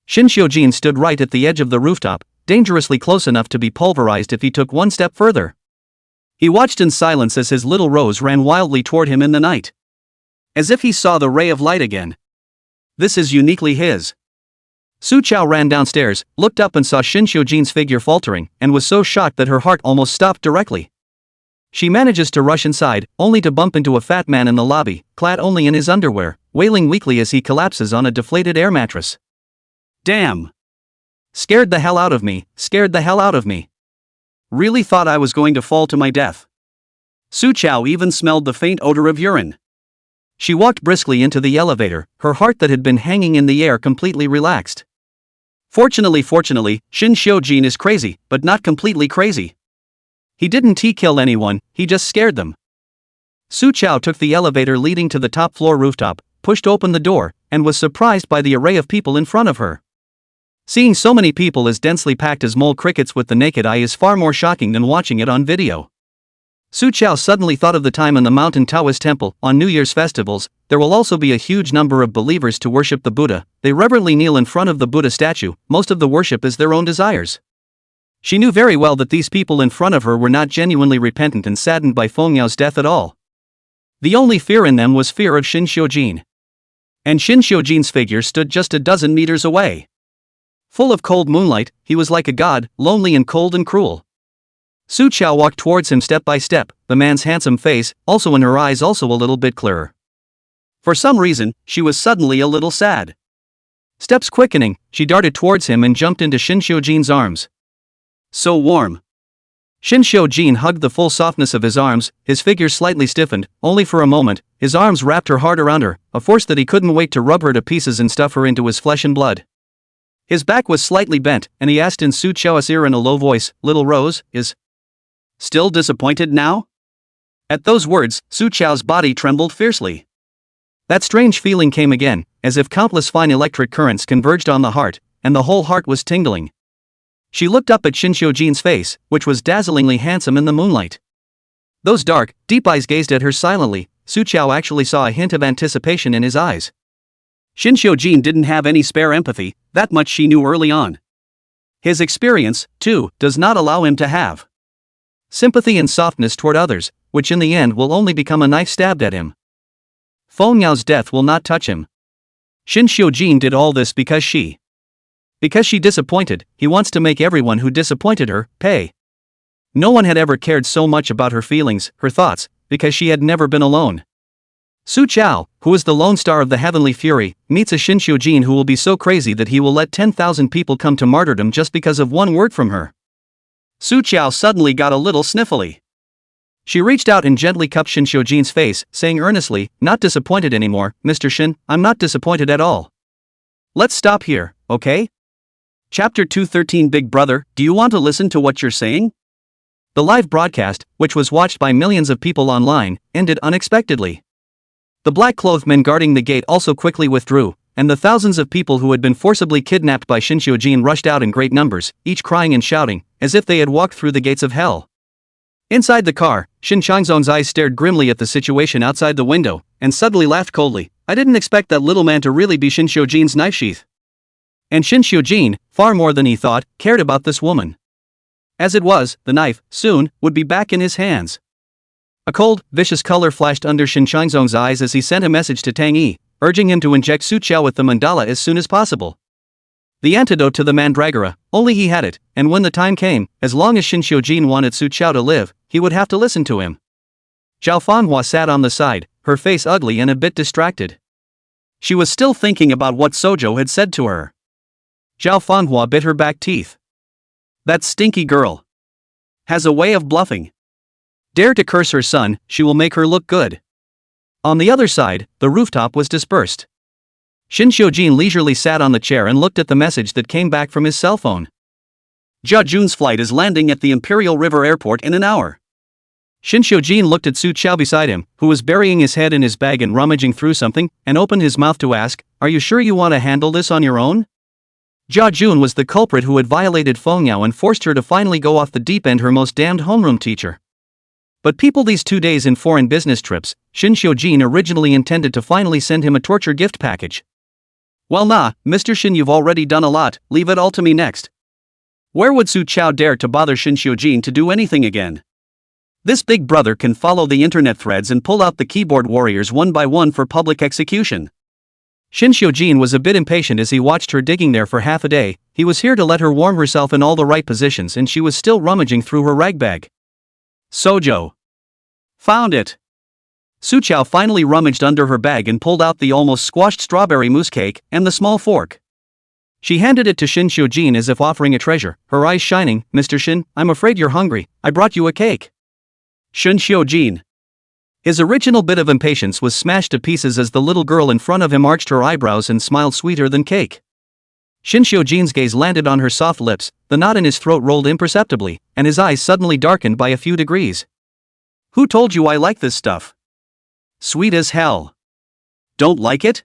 Shin Jin stood right at the edge of the rooftop, dangerously close enough to be pulverized if he took one step further. He watched in silence as his little rose ran wildly toward him in the night. As if he saw the ray of light again. This is uniquely his. Su Qiao ran downstairs, looked up and saw Shin Jin's figure faltering, and was so shocked that her heart almost stopped directly. She manages to rush inside, only to bump into a fat man in the lobby, clad only in his underwear, wailing weakly as he collapses on a deflated air mattress. Damn! Scared the hell out of me, scared the hell out of me. Really thought I was going to fall to my death. Su Chao even smelled the faint odor of urine. She walked briskly into the elevator, her heart that had been hanging in the air completely relaxed. Fortunately, Shin Xiujin is crazy, but not completely crazy. He didn't kill anyone, he just scared them. Su Chao took the elevator leading to the top floor rooftop, pushed open the door, and was surprised by the array of people in front of her. Seeing so many people as densely packed as mole crickets with the naked eye is far more shocking than watching it on video. Su Chao suddenly thought of the time in the mountain Taoist temple. On New Year's festivals, there will also be a huge number of believers to worship the Buddha. They reverently kneel in front of the Buddha statue. Most of the worship is their own desires. She knew very well that these people in front of her were not genuinely repentant and saddened by Feng Yao's death at all. The only fear in them was fear of Shin Xiujin. And Shin Xiujin's figure stood just a dozen meters away. Full of cold moonlight, he was like a god, lonely and cold and cruel. Su Chao walked towards him step by step, the man's handsome face, also in her eyes also a little bit clearer. For some reason, she was suddenly a little sad. Steps quickening, she darted towards him and jumped into Shin Xiujin's arms. So warm. Shin Xiujin hugged the full softness of his arms, his figure slightly stiffened, only for a moment. His arms wrapped her hard around her, a force that he couldn't wait to rub her to pieces and stuff her into his flesh and blood. His back was slightly bent, and he asked in Su Chao's ear in a low voice, "Little Rose, is still disappointed now?" At those words, Su Chao's body trembled fiercely. That strange feeling came again, as if countless fine electric currents converged on the heart, and the whole heart was tingling. She looked up at Shin Xiujin's face, which was dazzlingly handsome in the moonlight. Those dark, deep eyes gazed at her silently. Su Chao actually saw a hint of anticipation in his eyes. Shin Xiujin didn't have any spare empathy, that much she knew early on. His experience, too, does not allow him to have sympathy and softness toward others, which in the end will only become a knife stabbed at him. Feng Yao's death will not touch him. Shin Xiujin did all this because she disappointed. He wants to make everyone who disappointed her pay. No one had ever cared so much about her feelings, her thoughts, because she had never been alone. Su Chao, who is the lone star of the Heavenly Fury, meets a Shin Xiujin who will be so crazy that he will let 10,000 people come to martyrdom just because of one word from her. Su Chao suddenly got a little sniffly. She reached out and gently cupped Shin Xiujin's face, saying earnestly, "Not disappointed anymore, Mr. Shin, I'm not disappointed at all. Let's stop here, okay?" Chapter 213 Big Brother, do you want to listen to what you're saying? The live broadcast, which was watched by millions of people online, ended unexpectedly. The black-clothed men guarding the gate also quickly withdrew, and the thousands of people who had been forcibly kidnapped by Shin Xiujin rushed out in great numbers, each crying and shouting, as if they had walked through the gates of hell. Inside the car, Shin Changzong's eyes stared grimly at the situation outside the window, and suddenly laughed coldly. I didn't expect that little man to really be Shin Xiujin's knife sheath. And Shin Xiujin, far more than he thought, cared about this woman. As it was, the knife, soon, would be back in his hands. A cold, vicious color flashed under Shin Changzong's eyes as he sent a message to Tang Yi, urging him to inject Su Chao with the mandala as soon as possible. The antidote to the mandragora, only he had it, and when the time came, as long as Shin Xiujin wanted Su Chao to live, he would have to listen to him. Zhao Fanhua sat on the side, her face ugly and a bit distracted. She was still thinking about what Sojo had said to her. Zhao Fanhua bit her back teeth. That stinky girl has a way of bluffing. Dare to curse her son, she will make her look good. On the other side, the rooftop was dispersed. Shin Xiujin leisurely sat on the chair and looked at the message that came back from his cell phone. Jia Jun's flight is landing at the Imperial River Airport in an hour. Shin Xiujin looked at Su Chao beside him, who was burying his head in his bag and rummaging through something, and opened his mouth to ask, "Are you sure you want to handle this on your own?" Jia Jun was the culprit who had violated Feng Yao and forced her to finally go off the deep end, her most damned homeroom teacher. But people, these 2 days in foreign business trips, Shin Xiujin originally intended to finally send him a torture gift package. Well nah, Mr. Shin, you've already done a lot, leave it all to me next. Where would Su Chao dare to bother Shin Xiujin to do anything again? This big brother can follow the internet threads and pull out the keyboard warriors one by one for public execution. Shin Xiujin was a bit impatient as he watched her digging there for half a day. He was here to let her warm herself in all the right positions, and she was still rummaging through her rag bag. Sojo. Found it. Su Chao finally rummaged under her bag and pulled out the almost squashed strawberry mousse cake and the small fork. She handed it to Shin Xiujin as if offering a treasure, her eyes shining. Mr. Shin, I'm afraid you're hungry. I brought you a cake. Shin Xiujin. His original bit of impatience was smashed to pieces as the little girl in front of him arched her eyebrows and smiled sweeter than cake. Shin Xiujin's gaze landed on her soft lips, the knot in his throat rolled imperceptibly, and his eyes suddenly darkened by a few degrees. Who told you I like this stuff? Sweet as hell. Don't like it?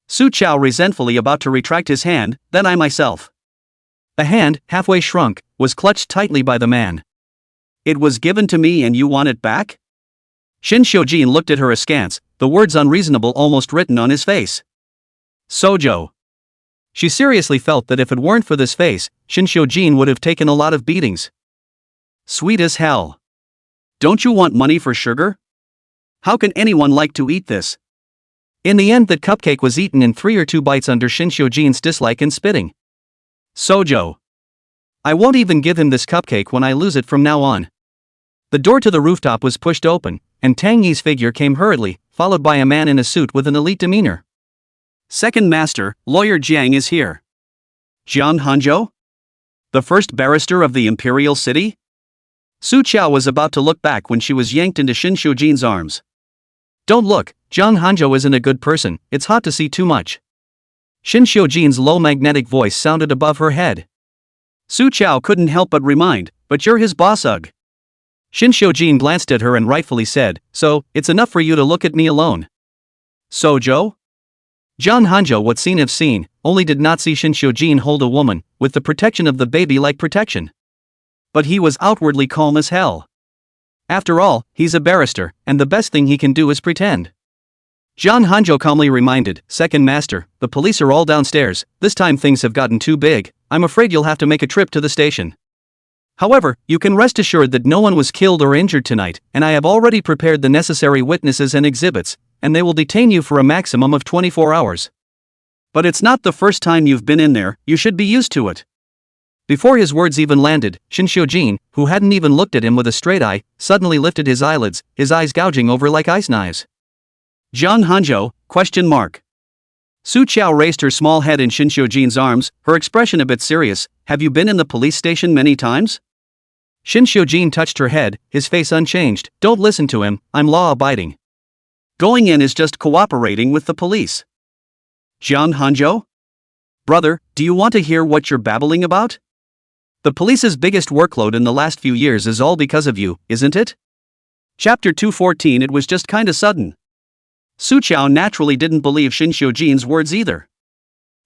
Su Chao resentfully about to retract his hand, then I myself. The hand, halfway shrunk, was clutched tightly by the man. It was given to me and you want it back? Shin Xiujin looked at her askance, the words unreasonable almost written on his face. Sojo. She seriously felt that if it weren't for this face, Shin Xiujin would have taken a lot of beatings. Sweet as hell. Don't you want money for sugar? How can anyone like to eat this? In the end, that cupcake was eaten in 3 or 2 bites under Shin Xiujin's dislike and spitting. Sojo. I won't even give him this cupcake when I lose it from now on. The door to the rooftop was pushed open, and Tang Yi's figure came hurriedly, followed by a man in a suit with an elite demeanor. Second Master, Lawyer Jiang is here. Jiang Hanzhou? The first barrister of the Imperial City? Su Chao was about to look back when she was yanked into Shin Xiujin's arms. Don't look, Jiang Hanzhou isn't a good person, it's hot to see too much. Shin Xiujin's low magnetic voice sounded above her head. Su Chao couldn't help but remind, but you're his boss, ugh. Shin Xiujin glanced at her and rightfully said, so, it's enough for you to look at me alone. Sojo? Jiang Hanzhou what seen have seen, only did not see Shin Xiujin hold a woman, with the protection of the baby-like protection. But he was outwardly calm as hell. After all, he's a barrister, and the best thing he can do is pretend. Jiang Hanzhou calmly reminded, Second Master, the police are all downstairs, this time things have gotten too big, I'm afraid you'll have to make a trip to the station. However, you can rest assured that no one was killed or injured tonight, and I have already prepared the necessary witnesses and exhibits, and they will detain you for a maximum of 24 hours. But it's not the first time you've been in there, you should be used to it. Before his words even landed, Shin Xiujin, who hadn't even looked at him with a straight eye, suddenly lifted his eyelids, his eyes gouging over like ice knives. Jiang Hanzhou, ? Su Chao raised her small head in Shin Xiujin's arms, her expression a bit serious. Have you been in the police station many times? Shin Xiujin touched her head, his face unchanged. Don't listen to him, I'm law-abiding. Going in is just cooperating with the police. Jiang Hanzhou? Brother, do you want to hear what you're babbling about? The police's biggest workload in the last few years is all because of you, isn't it? Chapter 214. It was just kinda sudden. Su Chao naturally didn't believe Shin Xiujin's words either.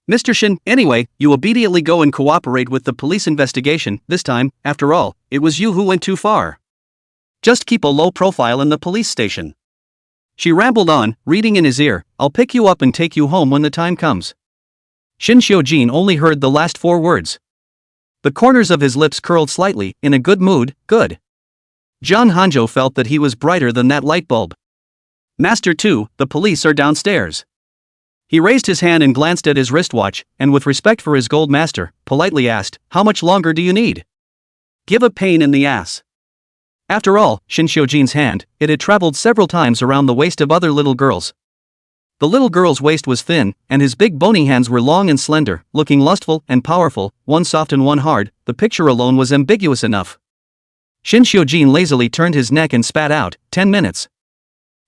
Mr. Shin, anyway, you immediately go and cooperate with the police investigation. This time, after all, it was you who went too far. Just keep a low profile in the police station. She rambled on, reading in his ear, I'll pick you up and take you home when the time comes. Shin Xiujin only heard the last 4 words. The corners of his lips curled slightly, in a good mood, good. Jiang Hanzhou felt that he was brighter than that light bulb. Master 2, the police are downstairs. He raised his hand and glanced at his wristwatch, and with respect for his gold master, politely asked, how much longer do you need? Give a pain in the ass. After all, Shin Xiujin's hand, it had traveled several times around the waist of other little girls. The little girl's waist was thin, and his big bony hands were long and slender, looking lustful and powerful, one soft and one hard. The picture alone was ambiguous enough. Shin Xiujin lazily turned his neck and spat out, 10 minutes.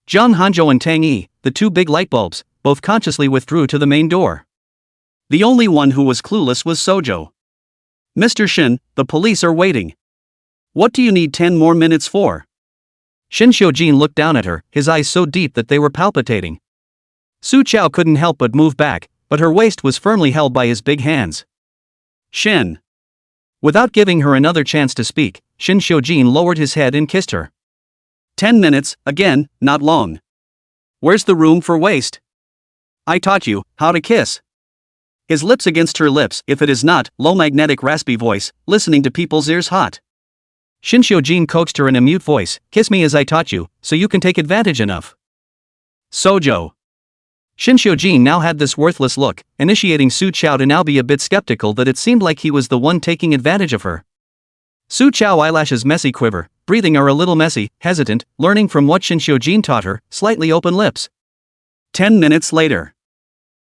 Jiang Hanzhou and Tang Yi, the 2 big light bulbs, both consciously withdrew to the main door. The only one who was clueless was Sojo. Mr. Shin, the police are waiting. What do you need 10 more minutes for? Shin Xiujin looked down at her, his eyes so deep that they were palpitating. Su Chao couldn't help but move back, but her waist was firmly held by his big hands. Shin. Without giving her another chance to speak, Shin Xiujin lowered his head and kissed her. 10 minutes, again, not long. Where's the room for waste? I taught you how to kiss. His lips against her lips, if it is not, low magnetic raspy voice, listening to people's ears hot. Shin Xiujin coaxed her in a mute voice, kiss me as I taught you, so you can take advantage enough. Sojo. Shin Xiujin now had this worthless look, initiating Su Chao to now be a bit skeptical that it seemed like he was the one taking advantage of her. Su Chao eyelashes messy quiver, breathing are a little messy, hesitant, learning from what Shin Xiujin taught her, slightly open lips. 10 minutes later.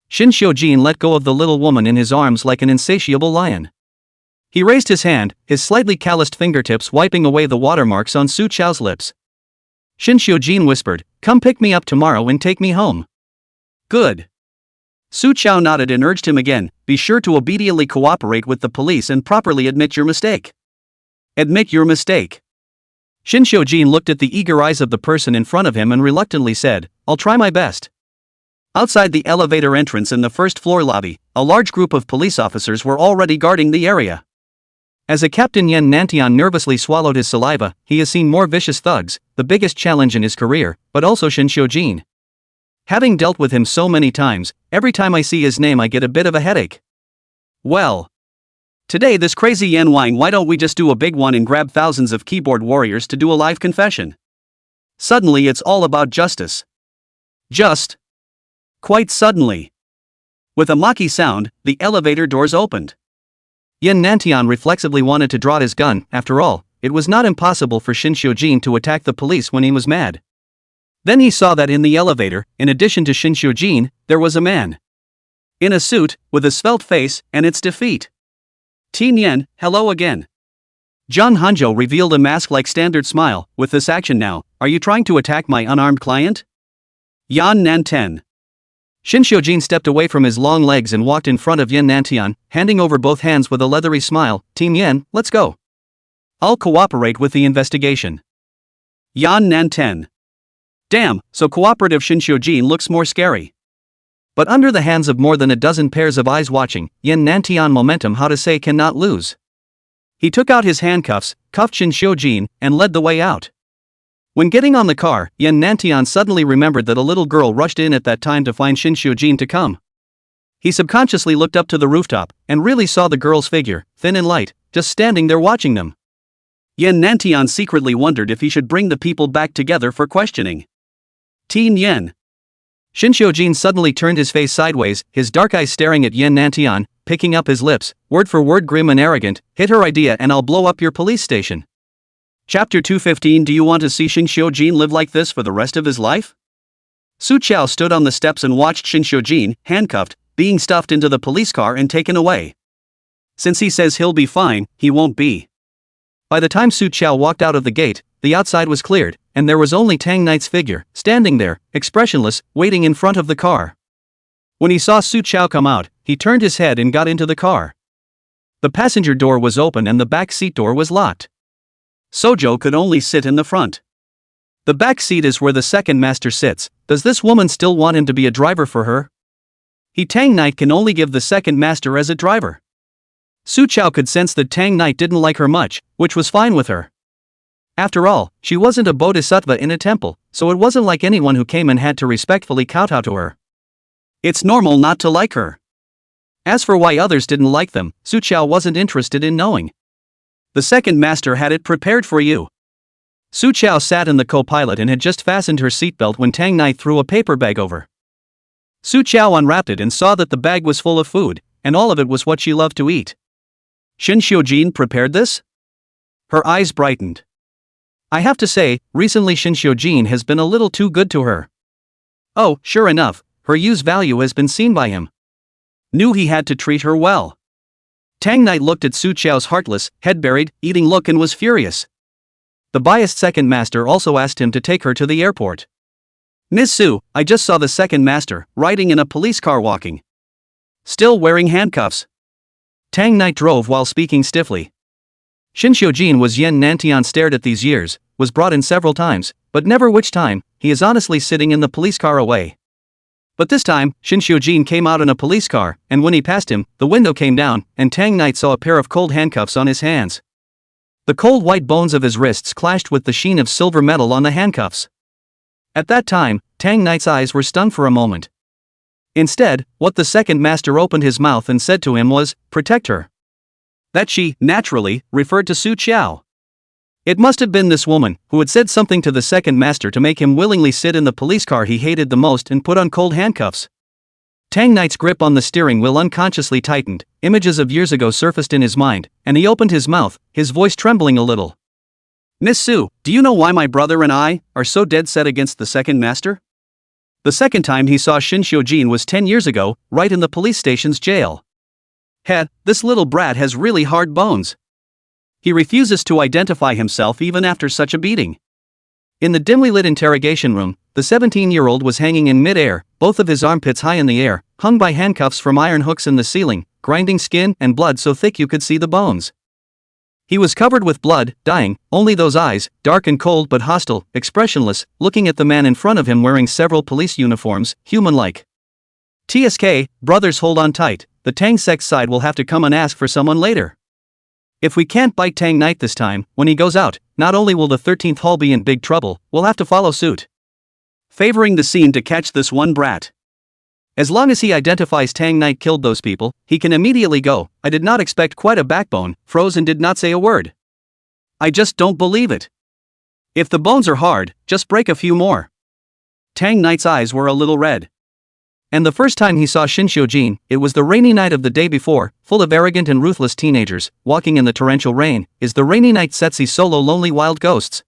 Shin Xiujin let go of the little woman in his arms like an insatiable lion. He raised his hand, his slightly calloused fingertips wiping away the watermarks on Su Chao's lips. Shin Xiujin whispered, "Come pick me up tomorrow and take me home." "Good." Su Chao nodded and urged him again, "Be sure to obediently cooperate with the police and properly admit your mistake." "Admit your mistake." Shin Xiujin looked at the eager eyes of the person in front of him and reluctantly said, "I'll try my best." Outside the elevator entrance in the first-floor lobby, a large group of police officers were already guarding the area. As a Captain Yan Nantian nervously swallowed his saliva, he has seen more vicious thugs, the biggest challenge in his career, but also Shin Xiujin. Having dealt with him so many times, every time I see his name I get a bit of a headache. Well, today this crazy Yan Wang, why don't we just do a big one and grab thousands of keyboard warriors to do a live confession? Suddenly it's all about justice. Just. Quite suddenly. With a mocking sound, the elevator doors opened. Yan Nantian reflexively wanted to draw his gun. After all, it was not impossible for Shin Xiujin to attack the police when he was mad. Then he saw that in the elevator, in addition to Shin Xiujin, there was a man. In a suit, with a svelte face, and its defeat. Tin Yan, hello again. Zhang Hanzhou revealed a mask-like standard smile. With this action now, are you trying to attack my unarmed client? Yan Nanten. Shin Xiujin stepped away from his long legs and walked in front of Yan Nantian, handing over both hands with a leathery smile. "Team Yan, let's go. I'll cooperate with the investigation." Yan Nanten. Damn, so cooperative Shin Xiujin looks more scary. But under the hands of more than a dozen pairs of eyes watching, Yan Nantian momentum how to say cannot lose. He took out his handcuffs, cuffed Shin Xiujin, and led the way out. When getting on the car, Yan Nantian suddenly remembered that a little girl rushed in at that time to find Shin Xiujin to come. He subconsciously looked up to the rooftop, and really saw the girl's figure, thin and light, just standing there watching them. Yan Nantian secretly wondered if he should bring the people back together for questioning. Tin Yan. Shin Xiujin suddenly turned his face sideways, his dark eyes staring at Yan Nantian, picking up his lips, word for word grim and arrogant, "Hit her idea and I'll blow up your police station." Chapter 215. Do you want to see Shin Xiujin live like this for the rest of his life? Su Chao stood on the steps and watched Shin Xiujin, handcuffed, being stuffed into the police car and taken away. Since he says he'll be fine, he won't be. By the time Su Chao walked out of the gate, the outside was cleared, and there was only Tang Knight's figure, standing there, expressionless, waiting in front of the car. When he saw Su Chao come out, he turned his head and got into the car. The passenger door was open and the back seat door was locked. Sojo could only sit in the front. The back seat is where the second master sits. Does this woman still want him to be a driver for her? Tang Knight can only give the second master as a driver. Su Chao could sense that Tang Knight didn't like her much, which was fine with her. After all, she wasn't a bodhisattva in a temple, so it wasn't like anyone who came and had to respectfully kowtow to her. It's normal not to like her. As for why others didn't like them, Su Chao wasn't interested in knowing. The second master had it prepared for you. Su Chao sat in the co-pilot and had just fastened her seatbelt when Tang Knight threw a paper bag over. Su Chao unwrapped it and saw that the bag was full of food, and all of it was what she loved to eat. Shin Xiujin prepared this? Her eyes brightened. I have to say, recently Shin Xiujin has been a little too good to her. Oh, sure enough, her use value has been seen by him. Knew he had to treat her well. Tang Knight looked at Su Chao's heartless, head-buried, eating look and was furious. The biased second master also asked him to take her to the airport. Miss Su, I just saw the second master, riding in a police car walking. Still wearing handcuffs. Tang Knight drove while speaking stiffly. Shin Xiujin was Yan Nantian stared at these years, was brought in several times, but never which time, he is honestly sitting in the police car away. But this time, Shin Xiujin came out in a police car, and when he passed him, the window came down, and Tang Knight saw a pair of cold handcuffs on his hands. The cold white bones of his wrists clashed with the sheen of silver metal on the handcuffs. At that time, Tang Knight's eyes were stunned for a moment. Instead, what the second master opened his mouth and said to him was, "Protect her." That she, naturally, referred to Su Chao. It must have been this woman, who had said something to the second master to make him willingly sit in the police car he hated the most and put on cold handcuffs. Tang Knight's grip on the steering wheel unconsciously tightened, images of years ago surfaced in his mind, and he opened his mouth, his voice trembling a little. Miss Su, do you know why my brother and I are so dead set against the second master? The second time he saw Shin Xiujin was 10 years ago, right in the police station's jail. This little brat has really hard bones. He refuses to identify himself even after such a beating. In the dimly lit interrogation room, the 17-year-old was hanging in mid-air, both of his armpits high in the air, hung by handcuffs from iron hooks in the ceiling, grinding skin and blood so thick you could see the bones. He was covered with blood, dying, only those eyes, dark and cold but hostile, expressionless, looking at the man in front of him wearing several police uniforms, human-like. TSK, brothers, hold on tight, the Tang sect side will have to come and ask for someone later. If we can't bite Tang Knight this time, when he goes out, not only will the 13th Hall be in big trouble, we'll have to follow suit. Favoring the scene to catch this one brat. As long as he identifies Tang Knight killed those people, he can immediately go. I did not expect quite a backbone, froze and did not say a word. I just don't believe it. If the bones are hard, just break a few more. Tang Knight's eyes were a little red. And the first time he saw Shin Xiujin, it was the rainy night of the day before, full of arrogant and ruthless teenagers, walking in the torrential rain, is the rainy night Setsi solo lonely wild ghosts.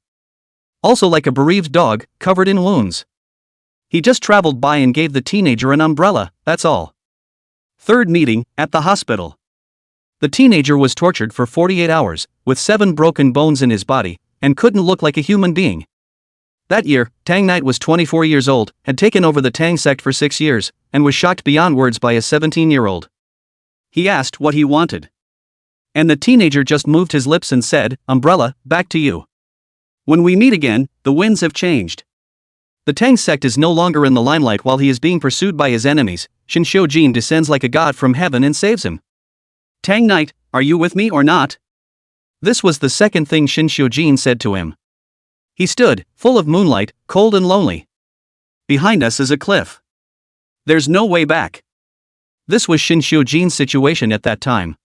Also like a bereaved dog, covered in wounds. He just traveled by and gave the teenager an umbrella, that's all. Third meeting, at the hospital. The teenager was tortured for 48 hours, with 7 broken bones in his body, and couldn't look like a human being. That year, Tang Knight was 24 years old, had taken over the Tang sect for 6 years, and was shocked beyond words by a 17-year-old. He asked what he wanted. And the teenager just moved his lips and said, "Umbrella, back to you. When we meet again, the winds have changed." The Tang sect is no longer in the limelight while he is being pursued by his enemies. Shin Xiujin descends like a god from heaven and saves him. "Tang Knight, are you with me or not?" This was the second thing Shin Xiujin said to him. He stood, full of moonlight, cold and lonely. "Behind us is a cliff. There's no way back." This was Shin Xiujin's situation at that time.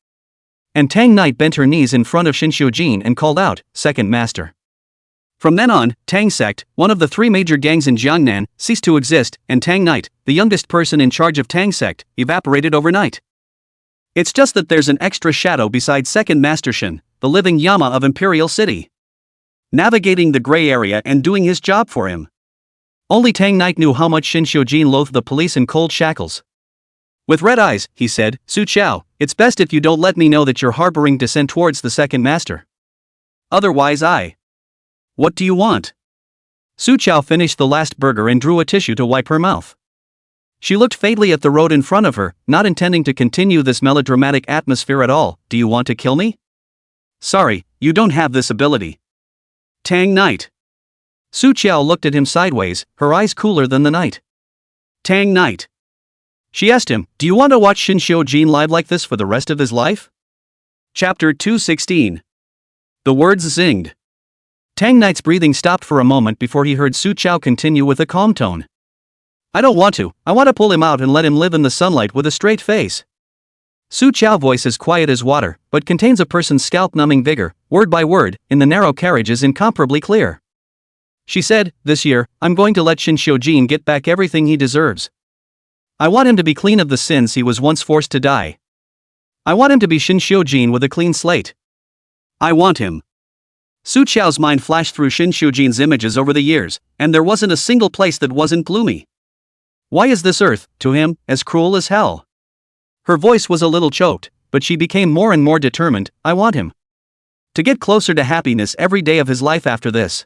And Tang Knight bent her knees in front of Shin Xiujin and called out, "Second Master." From then on, Tang sect, one of the 3 major gangs in Jiangnan, ceased to exist, and Tang Knight, the youngest person in charge of Tang sect, evaporated overnight. It's just that there's an extra shadow beside Second Master Shin, the living Yama of Imperial City, navigating the gray area and doing his job for him. Only Tang Knight knew how much Shin Xiujin loathed the police in cold shackles. With red eyes, he said, "Su Chao, it's best if you don't let me know that you're harboring dissent towards the Second Master. Otherwise What do you want?" Su Chao finished the last burger and drew a tissue to wipe her mouth. She looked faintly at the road in front of her, not intending to continue this melodramatic atmosphere at all. "Do you want to kill me?" "Sorry, you don't have this ability." "Tang Knight." Su Chao looked at him sideways, her eyes cooler than the night. "Tang Knight." She asked him, "Do you want to watch Shin Xiujin live like this for the rest of his life?" Chapter 216. The words zinged. Tang Knight's breathing stopped for a moment before he heard Su Chao continue with a calm tone. "I don't want to, I want to pull him out and let him live in the sunlight with a straight face." Su Chao's voice is quiet as water, but contains a person's scalp-numbing vigor, word by word, in the narrow carriage is incomparably clear. She said, "This year, I'm going to let Shin Xiujin get back everything he deserves. I want him to be clean of the sins he was once forced to die. I want him to be Shin Xiujin with a clean slate. I want him." Su Chao's mind flashed through Shin Xiujin's images over the years, and there wasn't a single place that wasn't gloomy. Why is this earth, to him, as cruel as hell? Her voice was a little choked, but she became more and more determined. "I want him to get closer to happiness every day of his life after this."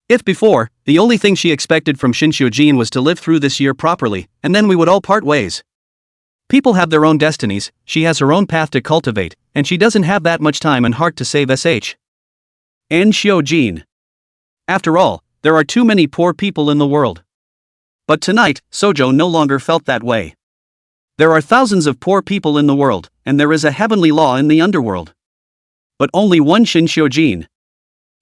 If before, the only thing she expected from Shin Xiujin was to live through this year properly, and then we would all part ways. People have their own destinies, she has her own path to cultivate, and she doesn't have that much time and heart to save N. Xiujin. After all, there are too many poor people in the world. But tonight, Sojo no longer felt that way. There are thousands of poor people in the world, and there is a heavenly law in the underworld. But only one Shin Xiujin.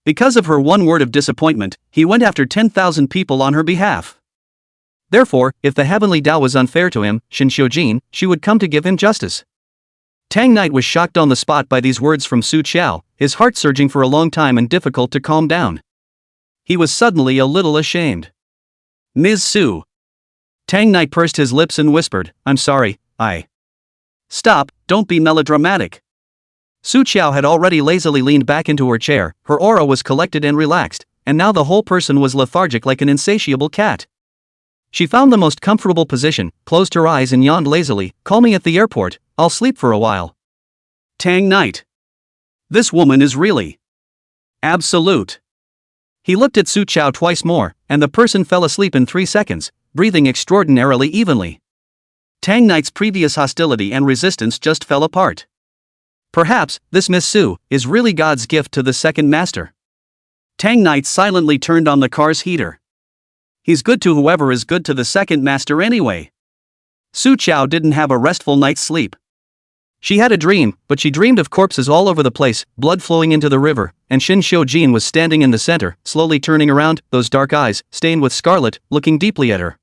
Because of her one word of disappointment, he went after 10,000 people on her behalf. Therefore, if the heavenly Tao was unfair to him, Shin Xiujin, she would come to give him justice. Tang Knight was shocked on the spot by these words from Su Chao, his heart surging for a long time and difficult to calm down. He was suddenly a little ashamed. "Ms. Su." Tang Knight pursed his lips and whispered, "I'm sorry, I." "Stop, don't be melodramatic." Su Chao had already lazily leaned back into her chair, her aura was collected and relaxed, and now the whole person was lethargic like an insatiable cat. She found the most comfortable position, closed her eyes and yawned lazily. Call me at the airport, I'll sleep for a while. Tang night. This woman is really absolute. He looked at Su Chao twice more, and the person fell asleep in 3 seconds, breathing extraordinarily evenly. Tang Knight's previous hostility and resistance just fell apart. Perhaps, this Miss Su is really God's gift to the second master. Tang Knight silently turned on the car's heater. He's good to whoever is good to the second master anyway. Su Chao didn't have a restful night's sleep. She had a dream, but she dreamed of corpses all over the place, blood flowing into the river, and Shin Xiujin was standing in the center, slowly turning around, those dark eyes, stained with scarlet, looking deeply at her.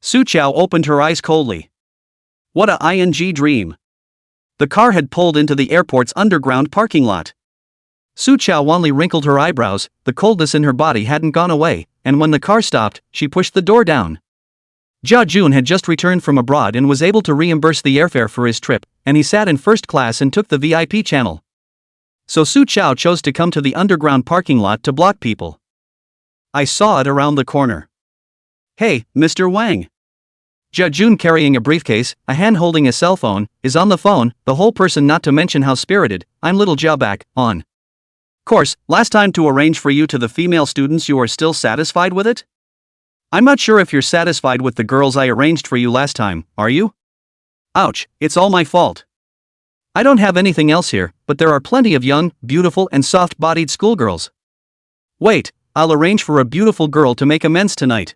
Su Chao opened her eyes coldly. What a ing dream. The car had pulled into the airport's underground parking lot. Su Chao wanly wrinkled her eyebrows, the coldness in her body hadn't gone away, and when the car stopped, she pushed the door down. Jia Jun had just returned from abroad and was able to reimburse the airfare for his trip, and he sat in first class and took the VIP channel. So Su Chao chose to come to the underground parking lot to block people. I saw it around the corner. Hey, Mr. Wang. Jia Jun, carrying a briefcase, a hand holding a cell phone, is on the phone, the whole person, not to mention how spirited. I'm little Jia back, on. Course, last time to arrange for you to the female students. You are still satisfied with it? I'm not sure if you're satisfied with the girls I arranged for you last time, are you? Ouch, it's all my fault. I don't have anything else here, but there are plenty of young, beautiful and soft-bodied schoolgirls. Wait, I'll arrange for a beautiful girl to make amends tonight.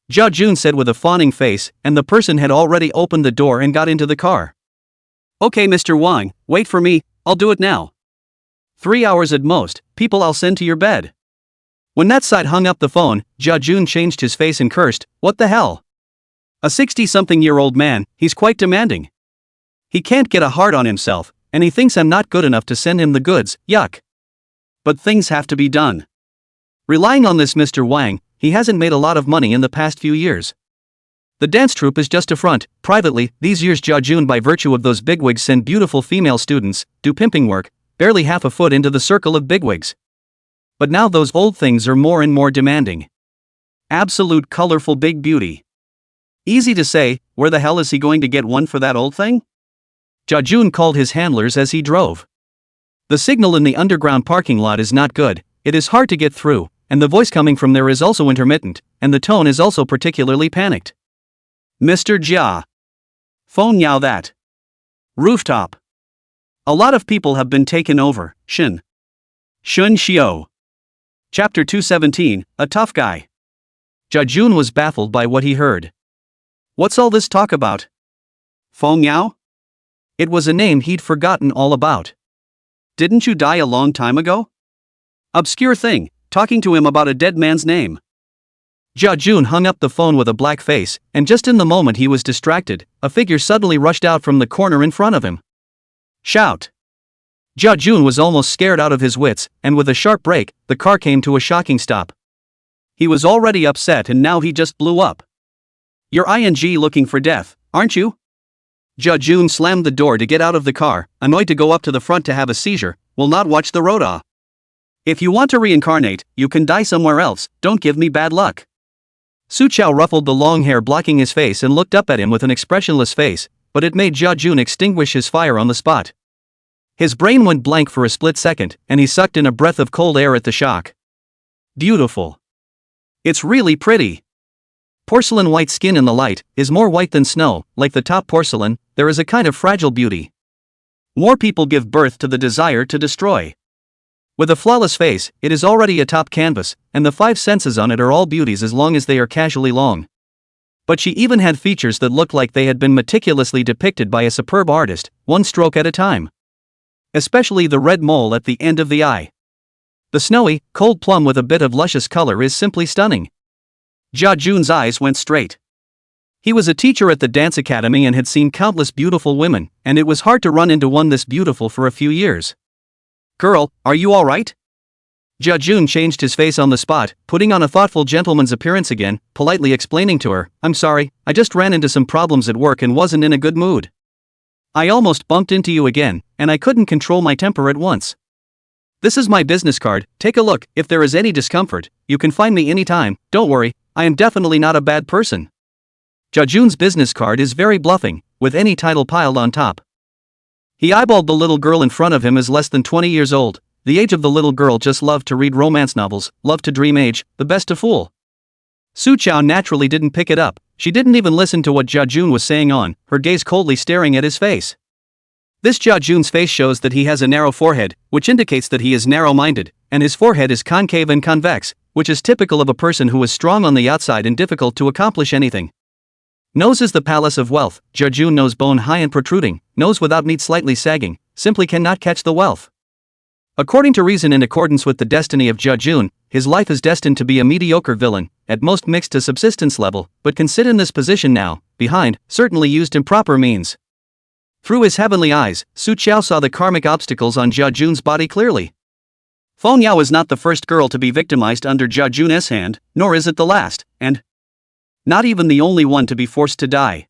Jia Jun said with a fawning face, and the person had already opened the door and got into the car. Okay, Mr. Wang, wait for me, I'll do it now. 3 hours at most, people I'll send to your bed. When that side hung up the phone, Jia Jun changed his face and cursed, what the hell? A 60-something-year-old man, he's quite demanding. He can't get a hard on himself, and he thinks I'm not good enough to send him the goods, yuck. But things have to be done. Relying on this Mr. Wang, he hasn't made a lot of money in the past few years. The dance troupe is just a front. Privately, these years Jia Jun, by virtue of those bigwigs, send beautiful female students, do pimping work, barely half a foot into the circle of bigwigs. But now those old things are more and more demanding. Absolute colorful big beauty. Easy to say, where the hell is he going to get one for that old thing? Jia Jun called his handlers as he drove. The signal in the underground parking lot is not good, it is hard to get through, and the voice coming from there is also intermittent, and the tone is also particularly panicked. Mr. Jia. Phone Yao that. Rooftop. A lot of people have been taken over, Shun Xiu. Chapter 217, A Tough Guy. Jia Jun was baffled by what he heard. What's all this talk about? Feng Yao? It was a name he'd forgotten all about. Didn't you die a long time ago? Obscure thing, talking to him about a dead man's name. Jia Jun hung up the phone with a black face, and just in the moment he was distracted, a figure suddenly rushed out from the corner in front of him. Shout! Jia Jun was almost scared out of his wits, and with a sharp brake, the car came to a shocking stop. He was already upset and now he just blew up. You're looking for death, aren't you? Jia Jun slammed the door to get out of the car, annoyed to go up to the front to have a seizure, will not watch the road. If you want to reincarnate, you can die somewhere else, don't give me bad luck. Su Chao ruffled the long hair blocking his face and looked up at him with an expressionless face, but it made Jia Jun extinguish his fire on the spot. His brain went blank for a split second, and he sucked in a breath of cold air at the shock. Beautiful. It's really pretty. Porcelain white skin in the light is more white than snow, like the top porcelain, there is a kind of fragile beauty. More people give birth to the desire to destroy. With a flawless face, it is already a top canvas, and the 5 senses on it are all beauties as long as they are casually long. But she even had features that looked like they had been meticulously depicted by a superb artist, one stroke at a time. Especially the red mole at the end of the eye. The snowy, cold plum with a bit of luscious color is simply stunning. Jia Jun's eyes went straight. He was a teacher at the dance academy and had seen countless beautiful women, and it was hard to run into one this beautiful for a few years. Girl, are you alright? Jia Jun changed his face on the spot, putting on a thoughtful gentleman's appearance again, politely explaining to her, I'm sorry, I just ran into some problems at work and wasn't in a good mood. I almost bumped into you again, and I couldn't control my temper at once. This is my business card, take a look, if there is any discomfort, you can find me anytime, don't worry, I am definitely not a bad person. Jajun's business card is very bluffing, with any title piled on top. He eyeballed the little girl in front of him as less than 20 years old. The age of the little girl just loved to read romance novels, loved to dream age, the best to fool. Su Chao naturally didn't pick it up. She didn't even listen to what Jajun was saying on, her gaze coldly staring at his face. This Jajun's face shows that he has a narrow forehead, which indicates that he is narrow-minded, and his forehead is concave and convex, which is typical of a person who is strong on the outside and difficult to accomplish anything. Nose is the palace of wealth. Jajun nose bone high and protruding, nose without meat slightly sagging, simply cannot catch the wealth. According to reason, in accordance with the destiny of Jajun, his life is destined to be a mediocre villain, at most mixed to subsistence level, but can sit in this position now, behind, certainly used improper means. Through his heavenly eyes, Su Chao saw the karmic obstacles on Jajun's body clearly. Feng Yao is not the first girl to be victimized under Jajun's hand, nor is it the last, and not even the only one to be forced to die.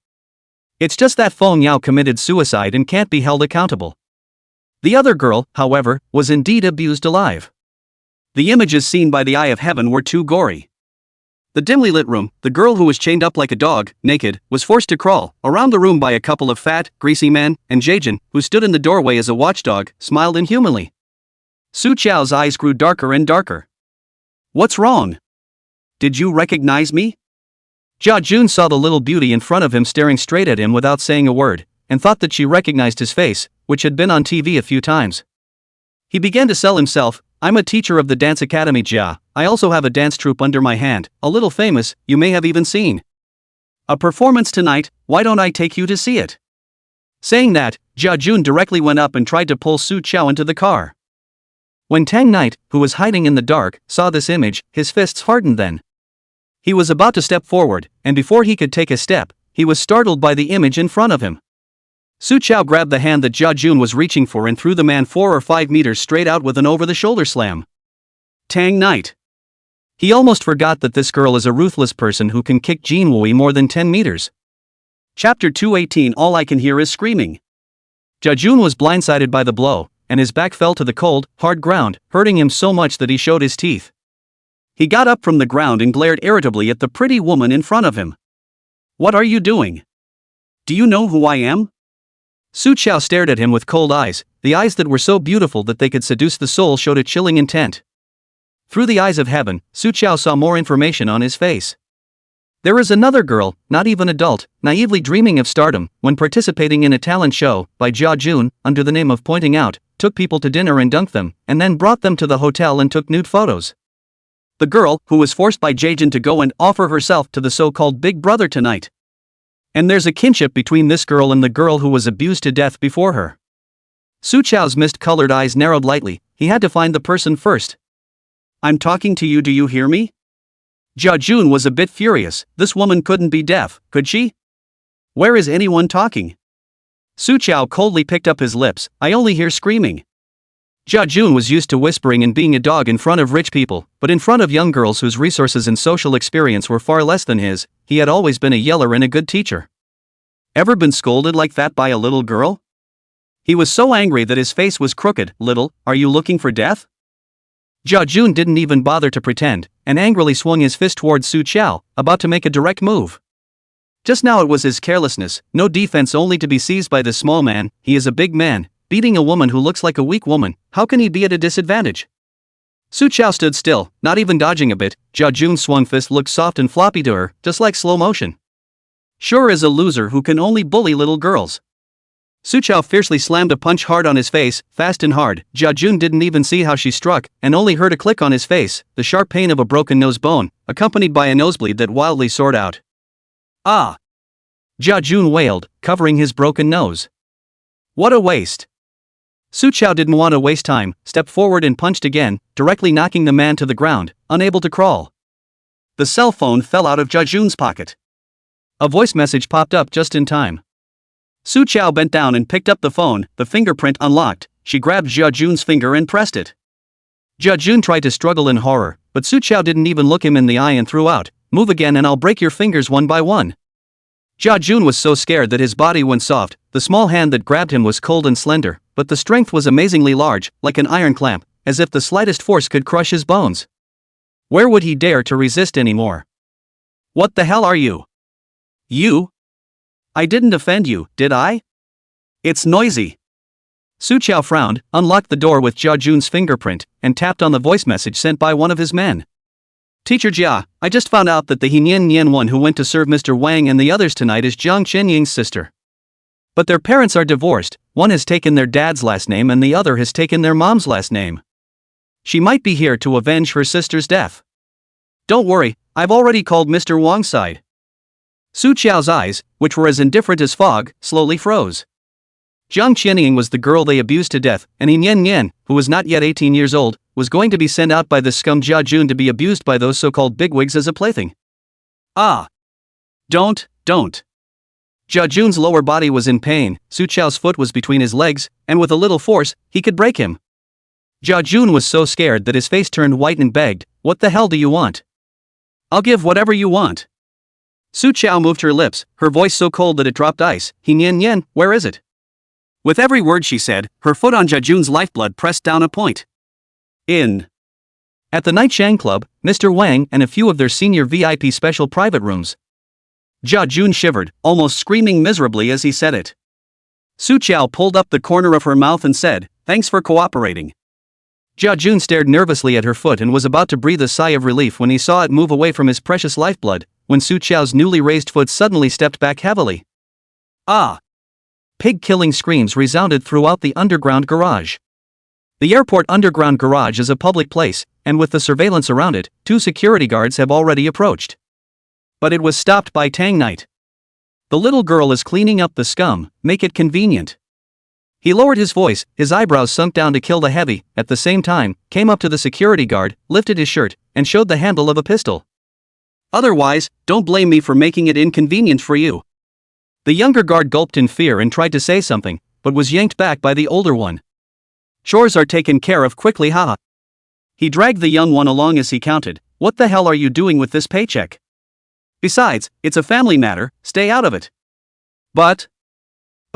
It's just that Feng Yao committed suicide and can't be held accountable. The other girl, however, was indeed abused alive. The images seen by the eye of heaven were too gory. The dimly lit room, the girl who was chained up like a dog, naked, was forced to crawl around the room by a couple of fat, greasy men, and Jajun, who stood in the doorway as a watchdog, smiled inhumanly. Su Chao's eyes grew darker and darker. What's wrong? Did you recognize me? Jajun saw the little beauty in front of him staring straight at him without saying a word, and thought that she recognized his face, which had been on TV a few times. He began to sell himself. I'm a teacher of the dance academy Jia. I also have a dance troupe under my hand, a little famous, you may have even seen a performance tonight. Why don't I take you to see it? Saying that, Jajun directly went up and tried to pull Su Chao into the car. When Tang Knight, who was hiding in the dark, saw this image, his fists hardened then. He was about to step forward, and before he could take a step, he was startled by the image in front of him. Su Chao grabbed the hand that Jajun was reaching for and threw the man 4 or 5 meters straight out with an over-the-shoulder slam. Tang Knight. He almost forgot that this girl is a ruthless person who can kick Jin Wui more than 10 meters. Chapter 218. All I can hear is screaming. Jajun was blindsided by the blow, and his back fell to the cold, hard ground, hurting him so much that he showed his teeth. He got up from the ground and glared irritably at the pretty woman in front of him. What are you doing? Do you know who I am? Su Chao stared at him with cold eyes. The eyes that were so beautiful that they could seduce the soul showed a chilling intent. Through the eyes of heaven, Su Chao saw more information on his face. There is another girl, not even adult, naively dreaming of stardom, when participating in a talent show, by Jajun, under the name of pointing out, took people to dinner and dunked them, and then brought them to the hotel and took nude photos. The girl, who was forced by Jajun to go and offer herself to the so-called Big Brother tonight. And there's a kinship between this girl and the girl who was abused to death before her. Su Chao's mist-colored eyes narrowed lightly. He had to find the person first. I'm talking to you, do you hear me? Jajun was a bit furious. This woman couldn't be deaf, could she? Where is anyone talking? Su Chao coldly picked up his lips. I only hear screaming. Jajun was used to whispering and being a dog in front of rich people, but in front of young girls whose resources and social experience were far less than his, he had always been a yeller and a good teacher. Ever been scolded like that by a little girl? He was so angry that his face was crooked. Little, are you looking for death? Jajun didn't even bother to pretend, and angrily swung his fist towards Su Chao, about to make a direct move. Just now it was his carelessness, no defense, only to be seized by this small man. He is a big man, beating a woman who looks like a weak woman. How can he be at a disadvantage? Su Chao stood still, not even dodging a bit. Jajun's swung fist looked soft and floppy to her, just like slow motion. Sure is a loser who can only bully little girls. Su Chao fiercely slammed a punch hard on his face, fast and hard. Jajun didn't even see how she struck, and only heard a click on his face, the sharp pain of a broken nose bone, accompanied by a nosebleed that wildly soared out. Ah! Jajun wailed, covering his broken nose. What a waste! Su Chao didn't want to waste time, stepped forward and punched again, directly knocking the man to the ground, unable to crawl. The cell phone fell out of Jajun's pocket. A voice message popped up just in time. Su Chao bent down and picked up the phone. The fingerprint unlocked. She grabbed Jajun's finger and pressed it. Jajun tried to struggle in horror, but Su Chao didn't even look him in the eye and threw out, "Move again and I'll break your fingers one by one." Jajun was so scared that his body went soft. The small hand that grabbed him was cold and slender, but the strength was amazingly large, like an iron clamp, as if the slightest force could crush his bones. Where would he dare to resist anymore? What the hell are you? You? I didn't offend you, did I? It's noisy. Su Qiao frowned, unlocked the door with Jia Jun's fingerprint, and tapped on the voice message sent by one of his men. Teacher Jia, I just found out that the Hinyan one who went to serve Mr. Wang and the others tonight is Jiang Qianying's sister. But their parents are divorced, one has taken their dad's last name and the other has taken their mom's last name. She might be here to avenge her sister's death. Don't worry, I've already called Mr. Wang's side. Su Qiao's eyes, which were as indifferent as fog, slowly froze. Jiang Qianying was the girl they abused to death, and Yan, who was not yet 18 years old, was going to be sent out by the scum Jia Jun to be abused by those so-called bigwigs as a plaything. Ah! Don't. Jia Jun's lower body was in pain, Su Qiao's foot was between his legs, and with a little force, he could break him. Jia Jun was so scared that his face turned white and begged, "What the hell do you want?" "I'll give whatever you want." Su Qiao moved her lips, her voice so cold that it dropped ice. Yan, where is it? With every word she said, her foot on Jia Jun's lifeblood pressed down a point. At the Night Shang Club, Mr. Wang and a few of their senior VIP special private rooms. Jia Jun shivered, almost screaming miserably as he said it. Su Qiao pulled up the corner of her mouth and said, "Thanks for cooperating." Jia Jun stared nervously at her foot and was about to breathe a sigh of relief when he saw it move away from his precious lifeblood, when Su Qiao's newly raised foot suddenly stepped back heavily. Ah! Pig-killing screams resounded throughout the underground garage. The airport underground garage is a public place, and with the surveillance around it, 2 security guards have already approached. But it was stopped by Tang Knight. "The little girl is cleaning up the scum, make it convenient." He lowered his voice, his eyebrows sunk down to kill the heavy, at the same time, came up to the security guard, lifted his shirt, and showed the handle of a pistol. "Otherwise, don't blame me for making it inconvenient for you." The younger guard gulped in fear and tried to say something, but was yanked back by the older one. "Chores are taken care of quickly, haha." He dragged the young one along as he counted, "What the hell are you doing with this paycheck? Besides, it's a family matter, stay out of it." But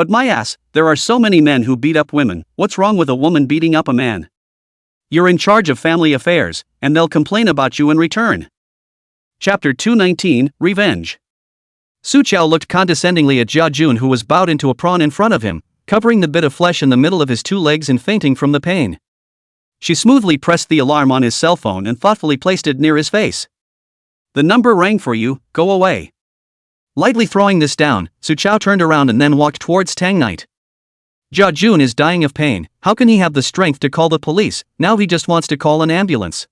my ass, there are so many men who beat up women, what's wrong with a woman beating up a man? You're in charge of family affairs, and they'll complain about you in return. Chapter 219, Revenge. Su Qiao looked condescendingly at Jia Jun, who was bowed into a prawn in front of him, covering the bit of flesh in the middle of his 2 legs and fainting from the pain. She smoothly pressed the alarm on his cell phone and thoughtfully placed it near his face. "The number rang for you, go away." Lightly throwing this down, Su Qiao turned around and then walked towards Tang Knight. Jia Jun is dying of pain, how can he have the strength to call the police? Now he just wants to call an ambulance.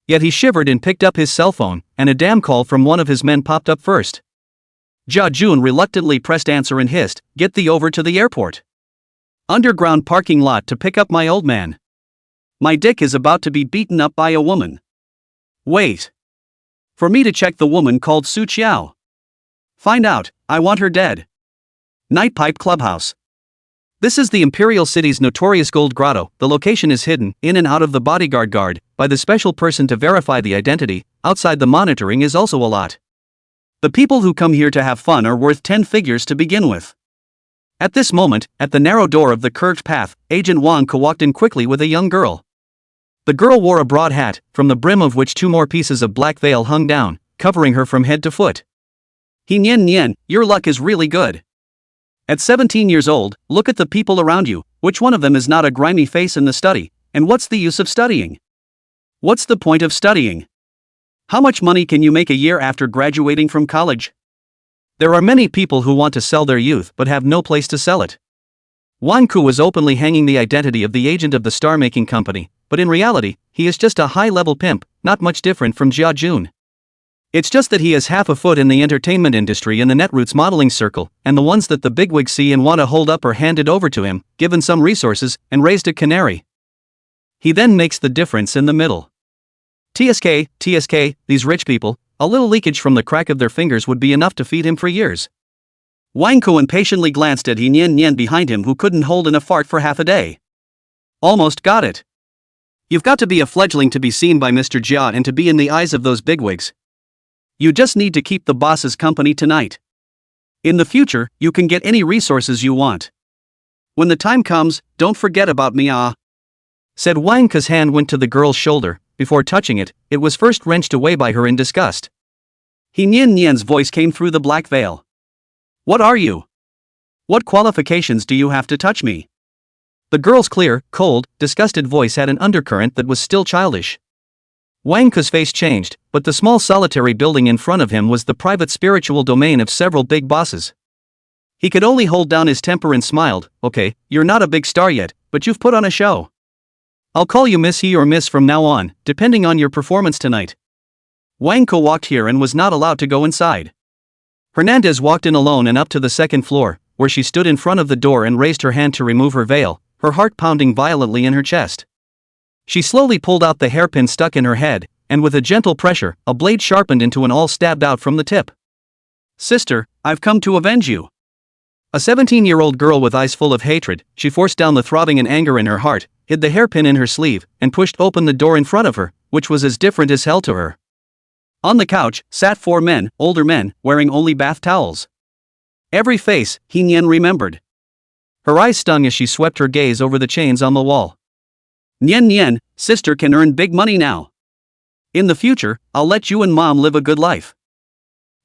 Yet he shivered and picked up his cell phone, and a damn call from one of his men popped up first. Jia Jun reluctantly pressed answer and hissed, "Get thee over to the airport. Underground parking lot to pick up my old man. My dick is about to be beaten up by a woman. Wait. For me to check the woman called Su Qiao. Find out, I want her dead. Night Pipe Clubhouse. This is the Imperial City's notorious Gold Grotto. The location is hidden, in and out of the bodyguard guard, by the special person to verify the identity. Outside the monitoring is also a lot. The people who come here to have fun are worth 10 figures to begin with." At this moment, at the narrow door of the curved path, Agent Wang walked in quickly with a young girl. The girl wore a broad hat, from the brim of which 2 more pieces of black veil hung down, covering her from head to foot. "Yan, your luck is really good. At 17 years old, look at the people around you, which one of them is not a grimy face in the study, and what's the use of studying? What's the point of studying? How much money can you make a year after graduating from college? There are many people who want to sell their youth but have no place to sell it." Wan Ku was openly hanging the identity of the agent of the star-making company, but in reality, he is just a high-level pimp, not much different from Jia Jun. It's just that he has half a foot in the entertainment industry in the Netroots modeling circle, and the ones that the bigwigs see and want to hold up are handed over to him, given some resources, and raised a canary. He then makes the difference in the middle. TSK, these rich people, a little leakage from the crack of their fingers would be enough to feed him for years. Wang Ku impatiently glanced at Yan behind him, who couldn't hold in a fart for half a day. "Almost got it. You've got to be a fledgling to be seen by Mr. Jia and to be in the eyes of those bigwigs. You just need to keep the boss's company tonight. In the future, you can get any resources you want. When the time comes, don't forget about me, said Wang Ku's hand went to the girl's shoulder. Before touching it, it was first wrenched away by her in disgust. He Nian Nian's voice came through the black veil. What are you? What qualifications do you have to touch me? The girl's clear, cold, disgusted voice had an undercurrent that was still childish. Wang Ke's face changed, but the small solitary building in front of him was the private spiritual domain of several big bosses. He could only hold down his temper and smiled. Okay, you're not a big star yet, but you've put on a show. I'll call you Miss He or Miss from now on, depending on your performance tonight. Wang Ke walked here and was not allowed to go inside. Hernandez walked in alone and up to the second floor, where she stood in front of the door and raised her hand to remove her veil, her heart pounding violently in her chest. She slowly pulled out the hairpin stuck in her head, and with a gentle pressure, a blade sharpened into an awl stabbed out from the tip. Sister, I've come to avenge you. A 17-year-old girl with eyes full of hatred, she forced down the throbbing and anger in her heart, hid the hairpin in her sleeve, and pushed open the door in front of her, which was as different as hell to her. On the couch sat 4 men, older men, wearing only bath towels. Every face, He Nian remembered. Her eyes stung as she swept her gaze over the chains on the wall. Nian Nian, sister can earn big money now. In the future, I'll let you and mom live a good life.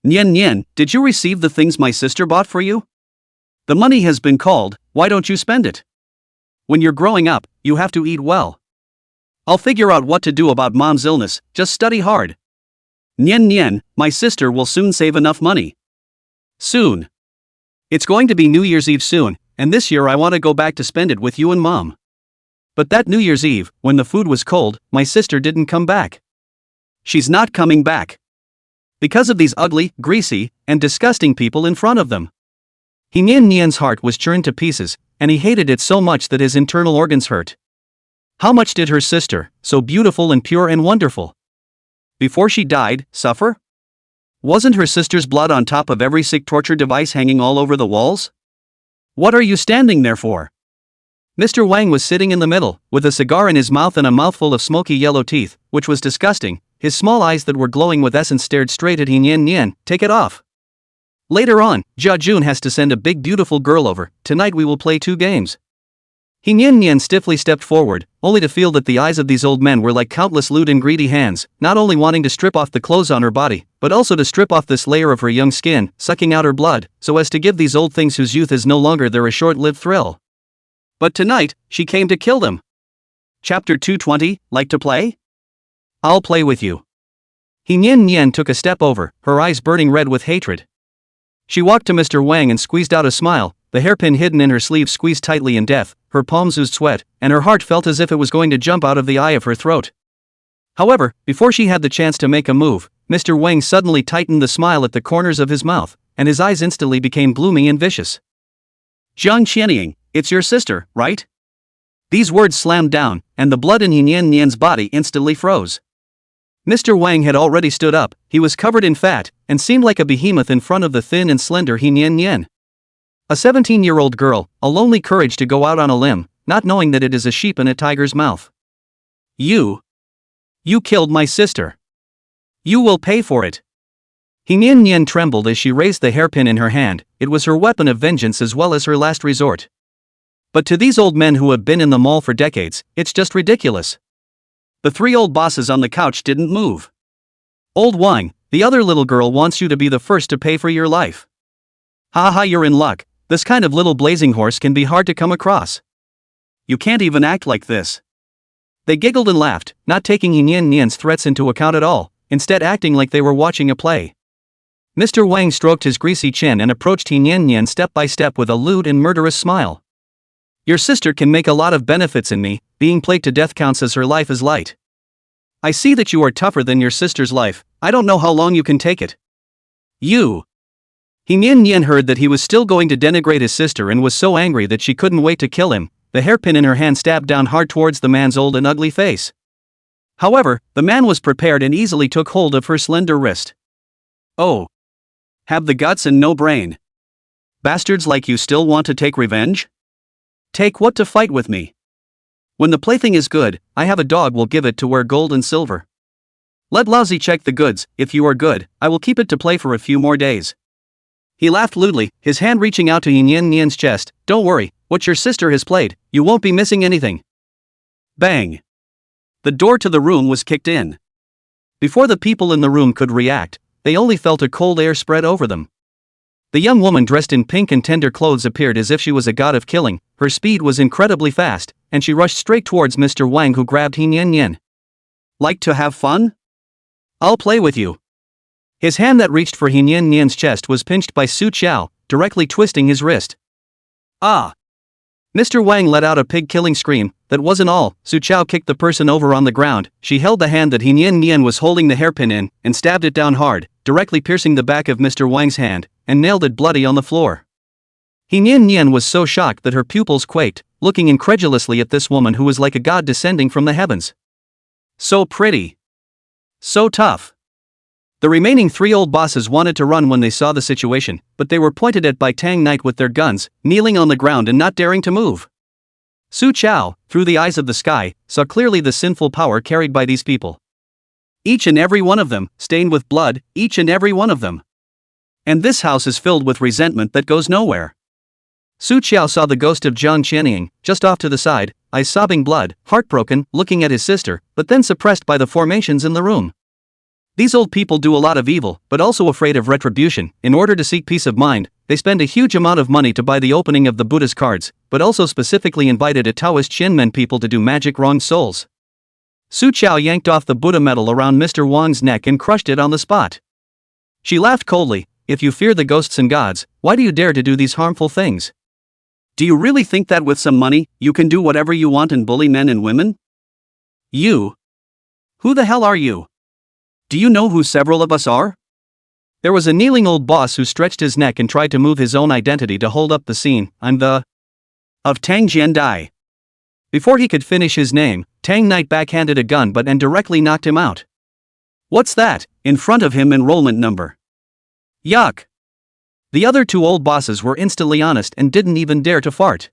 Nian Nian, did you receive the things my sister bought for you? The money has been called, why don't you spend it? When you're growing up, you have to eat well. I'll figure out what to do about mom's illness, just study hard. Nian Nian, my sister will soon save enough money. Soon. It's going to be New Year's Eve soon, and this year I want to go back to spend it with you and mom. But that New Year's Eve, when the food was cold, my sister didn't come back. She's not coming back. Because of these ugly, greasy, and disgusting people in front of them. He Nian Nian's heart was churned to pieces, and he hated it so much that his internal organs hurt. How much did her sister, so beautiful and pure and wonderful, before she died, suffer? Wasn't her sister's blood on top of every sick torture device hanging all over the walls? What are you standing there for? Mr. Wang was sitting in the middle, with a cigar in his mouth and a mouthful of smoky yellow teeth, which was disgusting. His small eyes that were glowing with essence stared straight at He Nian Nian. Take it off. Later on, Jia Jun has to send a big beautiful girl over. Tonight we will play 2 games. He Nian Nian stiffly stepped forward, only to feel that the eyes of these old men were like countless lewd and greedy hands, not only wanting to strip off the clothes on her body, but also to strip off this layer of her young skin, sucking out her blood, so as to give these old things whose youth is no longer there a short-lived thrill. But tonight, she came to kill them. Chapter 220, like to play? I'll play with you. He Nian Nian took a step over, her eyes burning red with hatred. She walked to Mr. Wang and squeezed out a smile, the hairpin hidden in her sleeve squeezed tightly in death, her palms oozed sweat, and her heart felt as if it was going to jump out of the eye of her throat. However, before she had the chance to make a move, Mr. Wang suddenly tightened the smile at the corners of his mouth, and his eyes instantly became gloomy and vicious. Jiang Qianying, it's your sister, right? These words slammed down, and the blood in He Nian Nian's body instantly froze. Mr. Wang had already stood up, he was covered in fat, and seemed like a behemoth in front of the thin and slender He Nian Nian. A 17-year-old girl, a lonely courage to go out on a limb, not knowing that it is a sheep in a tiger's mouth. You killed my sister. You will pay for it. He Nian Nian trembled as she raised the hairpin in her hand. It was her weapon of vengeance as well as her last resort. But to these old men who have been in the mall for decades, it's just ridiculous. The 3 old bosses on the couch didn't move. Old Wang, the other little girl wants you to be the first to pay for your life. Ha ha, you're in luck. This kind of little blazing horse can be hard to come across. You can't even act like this. They giggled and laughed, not taking He Nian Nian's threats into account at all, instead acting like they were watching a play. Mr. Wang stroked his greasy chin and approached He Nian Nian step by step with a lewd and murderous smile. Your sister can make a lot of benefits in me, being played to death counts as her life is light. I see that you are tougher than your sister's life, I don't know how long you can take it. He Nian Nian heard that he was still going to denigrate his sister and was so angry that she couldn't wait to kill him. The hairpin in her hand stabbed down hard towards the man's old and ugly face. However, the man was prepared and easily took hold of her slender wrist. Oh. Have the guts and no brain. Bastards like you still want to take revenge? Take what to fight with me? When the plaything is good, I have a dog will give it to wear gold and silver. Let Lousy check the goods, if you are good, I will keep it to play for a few more days. He laughed lewdly, his hand reaching out to He Nian Nian's chest. Don't worry, what your sister has played, you won't be missing anything. Bang! The door to the room was kicked in. Before the people in the room could react, they only felt a cold air spread over them. The young woman dressed in pink and tender clothes appeared as if she was a god of killing. Her speed was incredibly fast, and she rushed straight towards Mr. Wang, who grabbed He Nian Nian. "Like to have fun? I'll play with you." His hand that reached for He Nian Nian's chest was pinched by Su Chao, directly twisting his wrist. "Ah!" Mr. Wang let out a pig-killing scream. That wasn't all. Su Chao kicked the person over on the ground. She held the hand that He Nian Nian was holding the hairpin in, and stabbed it down hard, directly piercing the back of Mr. Wang's hand, and nailed it bloody on the floor. He Nian Nian was so shocked that her pupils quaked, looking incredulously at this woman who was like a god descending from the heavens. So pretty. So tough. The remaining 3 old bosses wanted to run when they saw the situation, but they were pointed at by Tang Knight with their guns, kneeling on the ground and not daring to move. Su Chao, through the eyes of the sky, saw clearly the sinful power carried by these people. Each and every one of them, stained with blood, each and every one of them. And this house is filled with resentment that goes nowhere. Su Chao saw the ghost of Jiang Qianying, just off to the side, eyes sobbing blood, heartbroken, looking at his sister, but then suppressed by the formations in the room. These old people do a lot of evil, but also afraid of retribution. In order to seek peace of mind, they spend a huge amount of money to buy the opening of the Buddha's cards, but also specifically invited a Taoist Shinmen people to do magic wrong souls. Su Chao yanked off the Buddha medal around Mr. Wang's neck and crushed it on the spot. She laughed coldly. "If you fear the ghosts and gods, why do you dare to do these harmful things? Do you really think that with some money, you can do whatever you want and bully men and women? You? Who the hell are you? Do you know who several of us are?" There was a kneeling old boss who stretched his neck and tried to move his own identity to hold up the scene. "I'm the of Tang Jiandai." Before he could finish his name, Tang Knight backhanded a gun and directly knocked him out. "What's that?" In front of him, enrollment number. Yuck. The other 2 old bosses were instantly honest and didn't even dare to fart.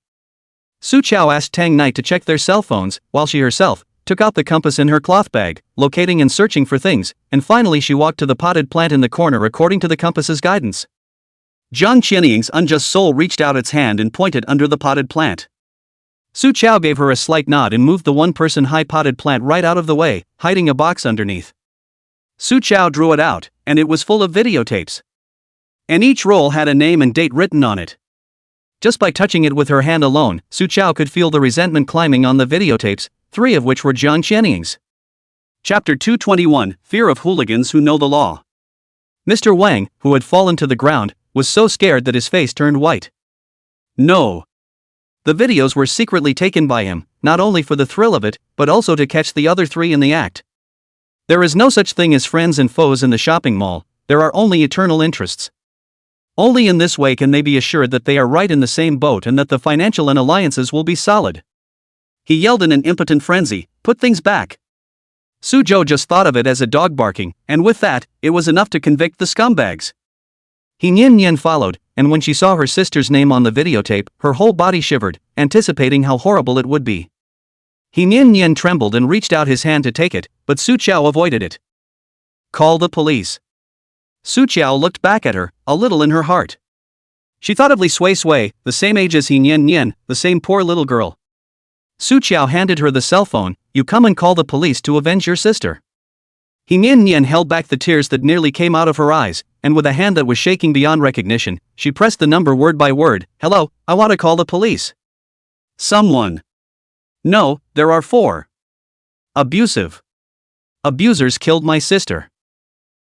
Su Chao asked Tang Knight to check their cell phones, while she herself took out the compass in her cloth bag, locating and searching for things, and finally she walked to the potted plant in the corner according to the compass's guidance. Jiang Qianying's unjust soul reached out its hand and pointed under the potted plant. Su Chao gave her a slight nod and moved the one-person high potted plant right out of the way, hiding a box underneath. Su Chao drew it out, and it was full of videotapes. And each roll had a name and date written on it. Just by touching it with her hand alone, Su Chao could feel the resentment climbing on the videotapes, 3 of which were Jiang Qianying's. Chapter 221, Fear of Hooligans Who Know the Law. Mr. Wang, who had fallen to the ground, was so scared that his face turned white. No. The videos were secretly taken by him, not only for the thrill of it, but also to catch the other 3 in the act. There is no such thing as friends and foes in the shopping mall, there are only eternal interests. Only in this way can they be assured that they are right in the same boat and that the financial and alliances will be solid. He yelled in an impotent frenzy, "Put things back." Su Zhou just thought of it as a dog barking, and with that, it was enough to convict the scumbags. He Nian Nian followed, and when she saw her sister's name on the videotape, her whole body shivered, anticipating how horrible it would be. He Nian Nian trembled and reached out his hand to take it, but Su Chao avoided it. "Call the police." Su Chao looked back at her, a little in her heart. She thought of Li Sui Sui, the same age as He Nian Nian, the same poor little girl. Su Chao handed her the cell phone. "You come and call the police to avenge your sister." He Nian Nian held back the tears that nearly came out of her eyes, and with a hand that was shaking beyond recognition, she pressed the number word by word. "Hello, I want to call the police." "Someone." "No, there are 4. Abusive. Abusers killed my sister."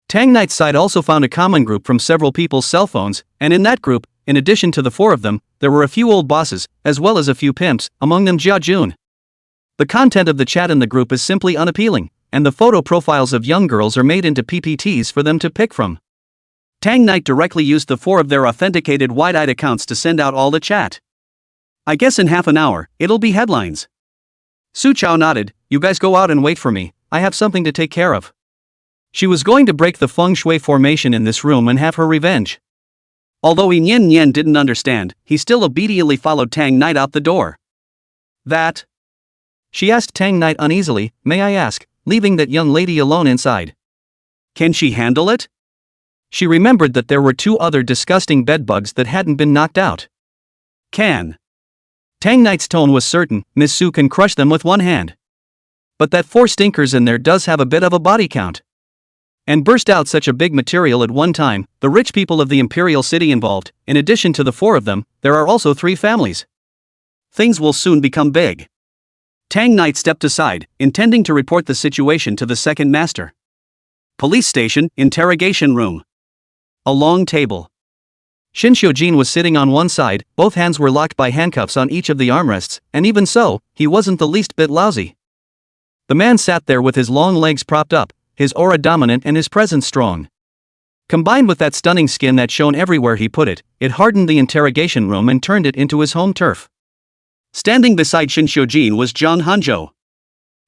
Tang Knight's side also found a common group from several people's cell phones, and in that group, in addition to the 4 of them, there were a few old bosses, as well as a few pimps, among them Jia Jun. The content of the chat in the group is simply unappealing, and the photo profiles of young girls are made into PPTs for them to pick from. Tang Knight directly used the 4 of their authenticated wide-eyed accounts to send out all the chat. "I guess in half an hour, it'll be headlines." Su Chao nodded. "You guys go out and wait for me, I have something to take care of." She was going to break the feng shui formation in this room and have her revenge. Although He Nian Nian didn't understand, he still obediently followed Tang Knight out the door. "That?" she asked Tang Knight uneasily. "May I ask?" leaving that young lady alone inside. "Can she handle it?" She remembered that there were 2 other disgusting bedbugs that hadn't been knocked out. "Can." Tang Knight's tone was certain. "Miss Su can crush them with one hand. But that 4 stinkers in there does have a bit of a body count." and burst out such a big material at one time. The rich people of the imperial city involved. In addition to the 4 of them, there are also 3 families. Things will soon become big. Tang Knight stepped aside, intending to report the situation to the second master. Police station, interrogation room. A long table. Shin Xiujin was sitting on one side, both hands were locked by handcuffs on each of the armrests, and even so, he wasn't the least bit lousy. The man sat there with his long legs propped up, his aura dominant and his presence strong. Combined with that stunning skin that shone everywhere he put it, it hardened the interrogation room and turned it into his home turf. Standing beside Shin Xiujin was Zhang Hanzhou.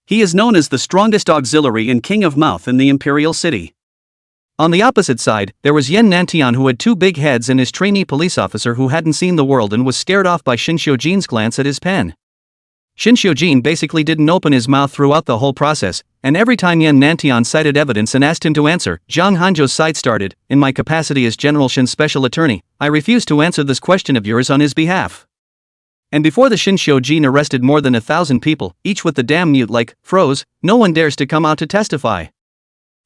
He is known as the strongest auxiliary and king of mouth in the imperial city. On the opposite side, there was Yan Nantian, who had 2 big heads, and his trainee police officer who hadn't seen the world and was scared off by Shin Xiujin's glance at his pen. Shin Xiujin basically didn't open his mouth throughout the whole process, and every time Yan Nantian cited evidence and asked him to answer, Zhang Hanzhou's side started. In my capacity as General Shin's special attorney, I refuse to answer this question of yours on his behalf. And before the Shin Xiujin arrested more than 1,000 people, each with the damn mute like froze, no one dares to come out to testify.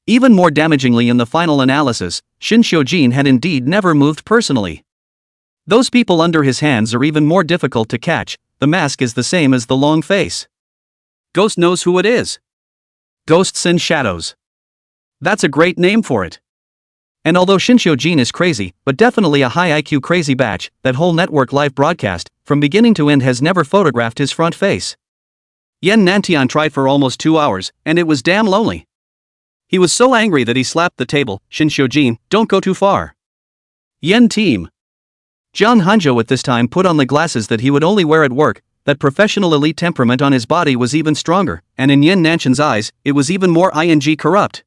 Even more damagingly, in the final analysis, Shin Xiujin had indeed never moved personally. Those people under his hands are even more difficult to catch. The mask is the same as the long face. Ghost knows who it is. Ghosts and shadows. That's a great name for it. And although Shin Xiujin is crazy, but definitely a high IQ crazy batch, that whole network live broadcast, from beginning to end, has never photographed his front face. Yan Nantian tried for almost 2 hours, and it was damn lonely. He was so angry that he slapped the table. Shin Xiujin, don't go too far. Yan team. Zhang Hanzhou at this time put on the glasses that he would only wear at work. That professional elite temperament on his body was even stronger, and in Yan Nantian's eyes, it was even more corrupt.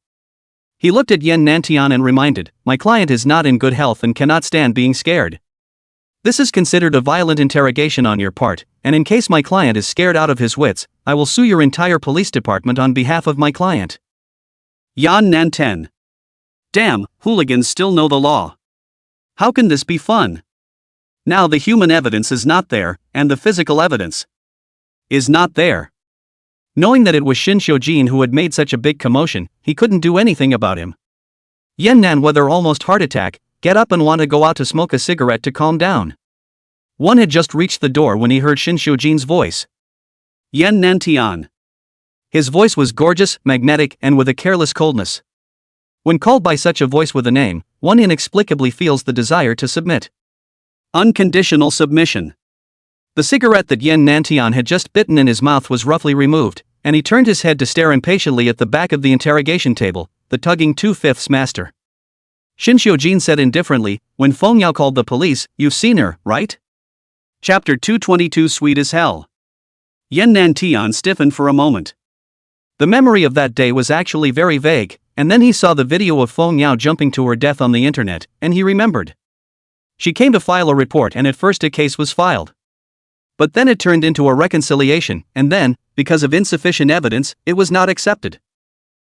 He looked at Yan Nantian and reminded, my client is not in good health and cannot stand being scared. This is considered a violent interrogation on your part, and in case my client is scared out of his wits, I will sue your entire police department on behalf of my client. Yan Nanten. Damn, hooligans still know the law. How can this be fun? Now the human evidence is not there, and the physical evidence is not there. Knowing that it was Shin Xiujin who had made such a big commotion, he couldn't do anything about him. Yan Nan, whether almost heart attack, get up and want to go out to smoke a cigarette to calm down. One had just reached the door when he heard Shin Xiujin's voice. Yan Nantian. His voice was gorgeous, magnetic, and with a careless coldness. When called by such a voice with a name, one inexplicably feels the desire to submit. Unconditional submission. The cigarette that Yan Nantian had just bitten in his mouth was roughly removed, and he turned his head to stare impatiently at the back of the interrogation table, the tugging 2/5 master. Shin Xiujin said indifferently, when Feng Yao called the police, you've seen her, right? Chapter 222. Sweet as hell. Yan Nantian stiffened for a moment. The memory of that day was actually very vague, and then he saw the video of Feng Yao jumping to her death on the internet, and he remembered. She came to file a report, and at first a case was filed. But then it turned into a reconciliation, and then, because of insufficient evidence, it was not accepted.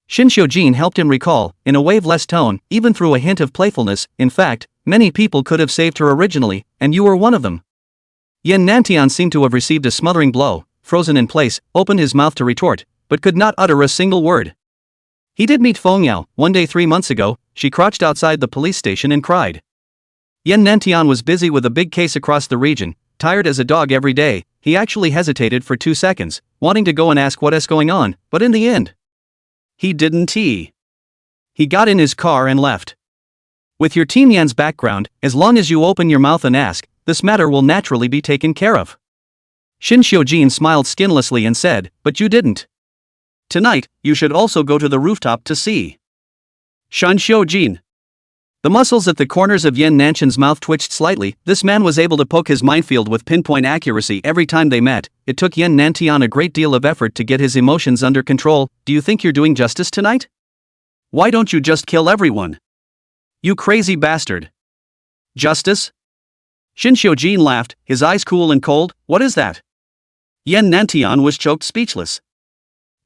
Shin Xiujin helped him recall, in a waveless tone, even through a hint of playfulness, in fact, many people could have saved her originally, and you were one of them. Yan Nantian seemed to have received a smothering blow, frozen in place, opened his mouth to retort, but could not utter a single word. He did meet Feng Yao, one day 3 months ago. She crouched outside the police station and cried. Yan Nantian was busy with a big case across the region, tired as a dog every day. He actually hesitated for 2 seconds, wanting to go and ask what is going on, but in the end, he didn't. He got in his car and left. With your Team Yan's background, as long as you open your mouth and ask, this matter will naturally be taken care of. Shin Xiujin smiled skinlessly and said, but you didn't. Tonight, you should also go to the rooftop to see. Shin Xiujin. The muscles at the corners of Yan Nantian's mouth twitched slightly. This man was able to poke his minefield with pinpoint accuracy every time they met. It took Yan Nantian a great deal of effort to get his emotions under control. Do you think you're doing justice tonight? Why don't you just kill everyone? You crazy bastard. Justice? Shin Xiujin laughed, his eyes cool and cold. What is that? Yan Nantian was choked speechless.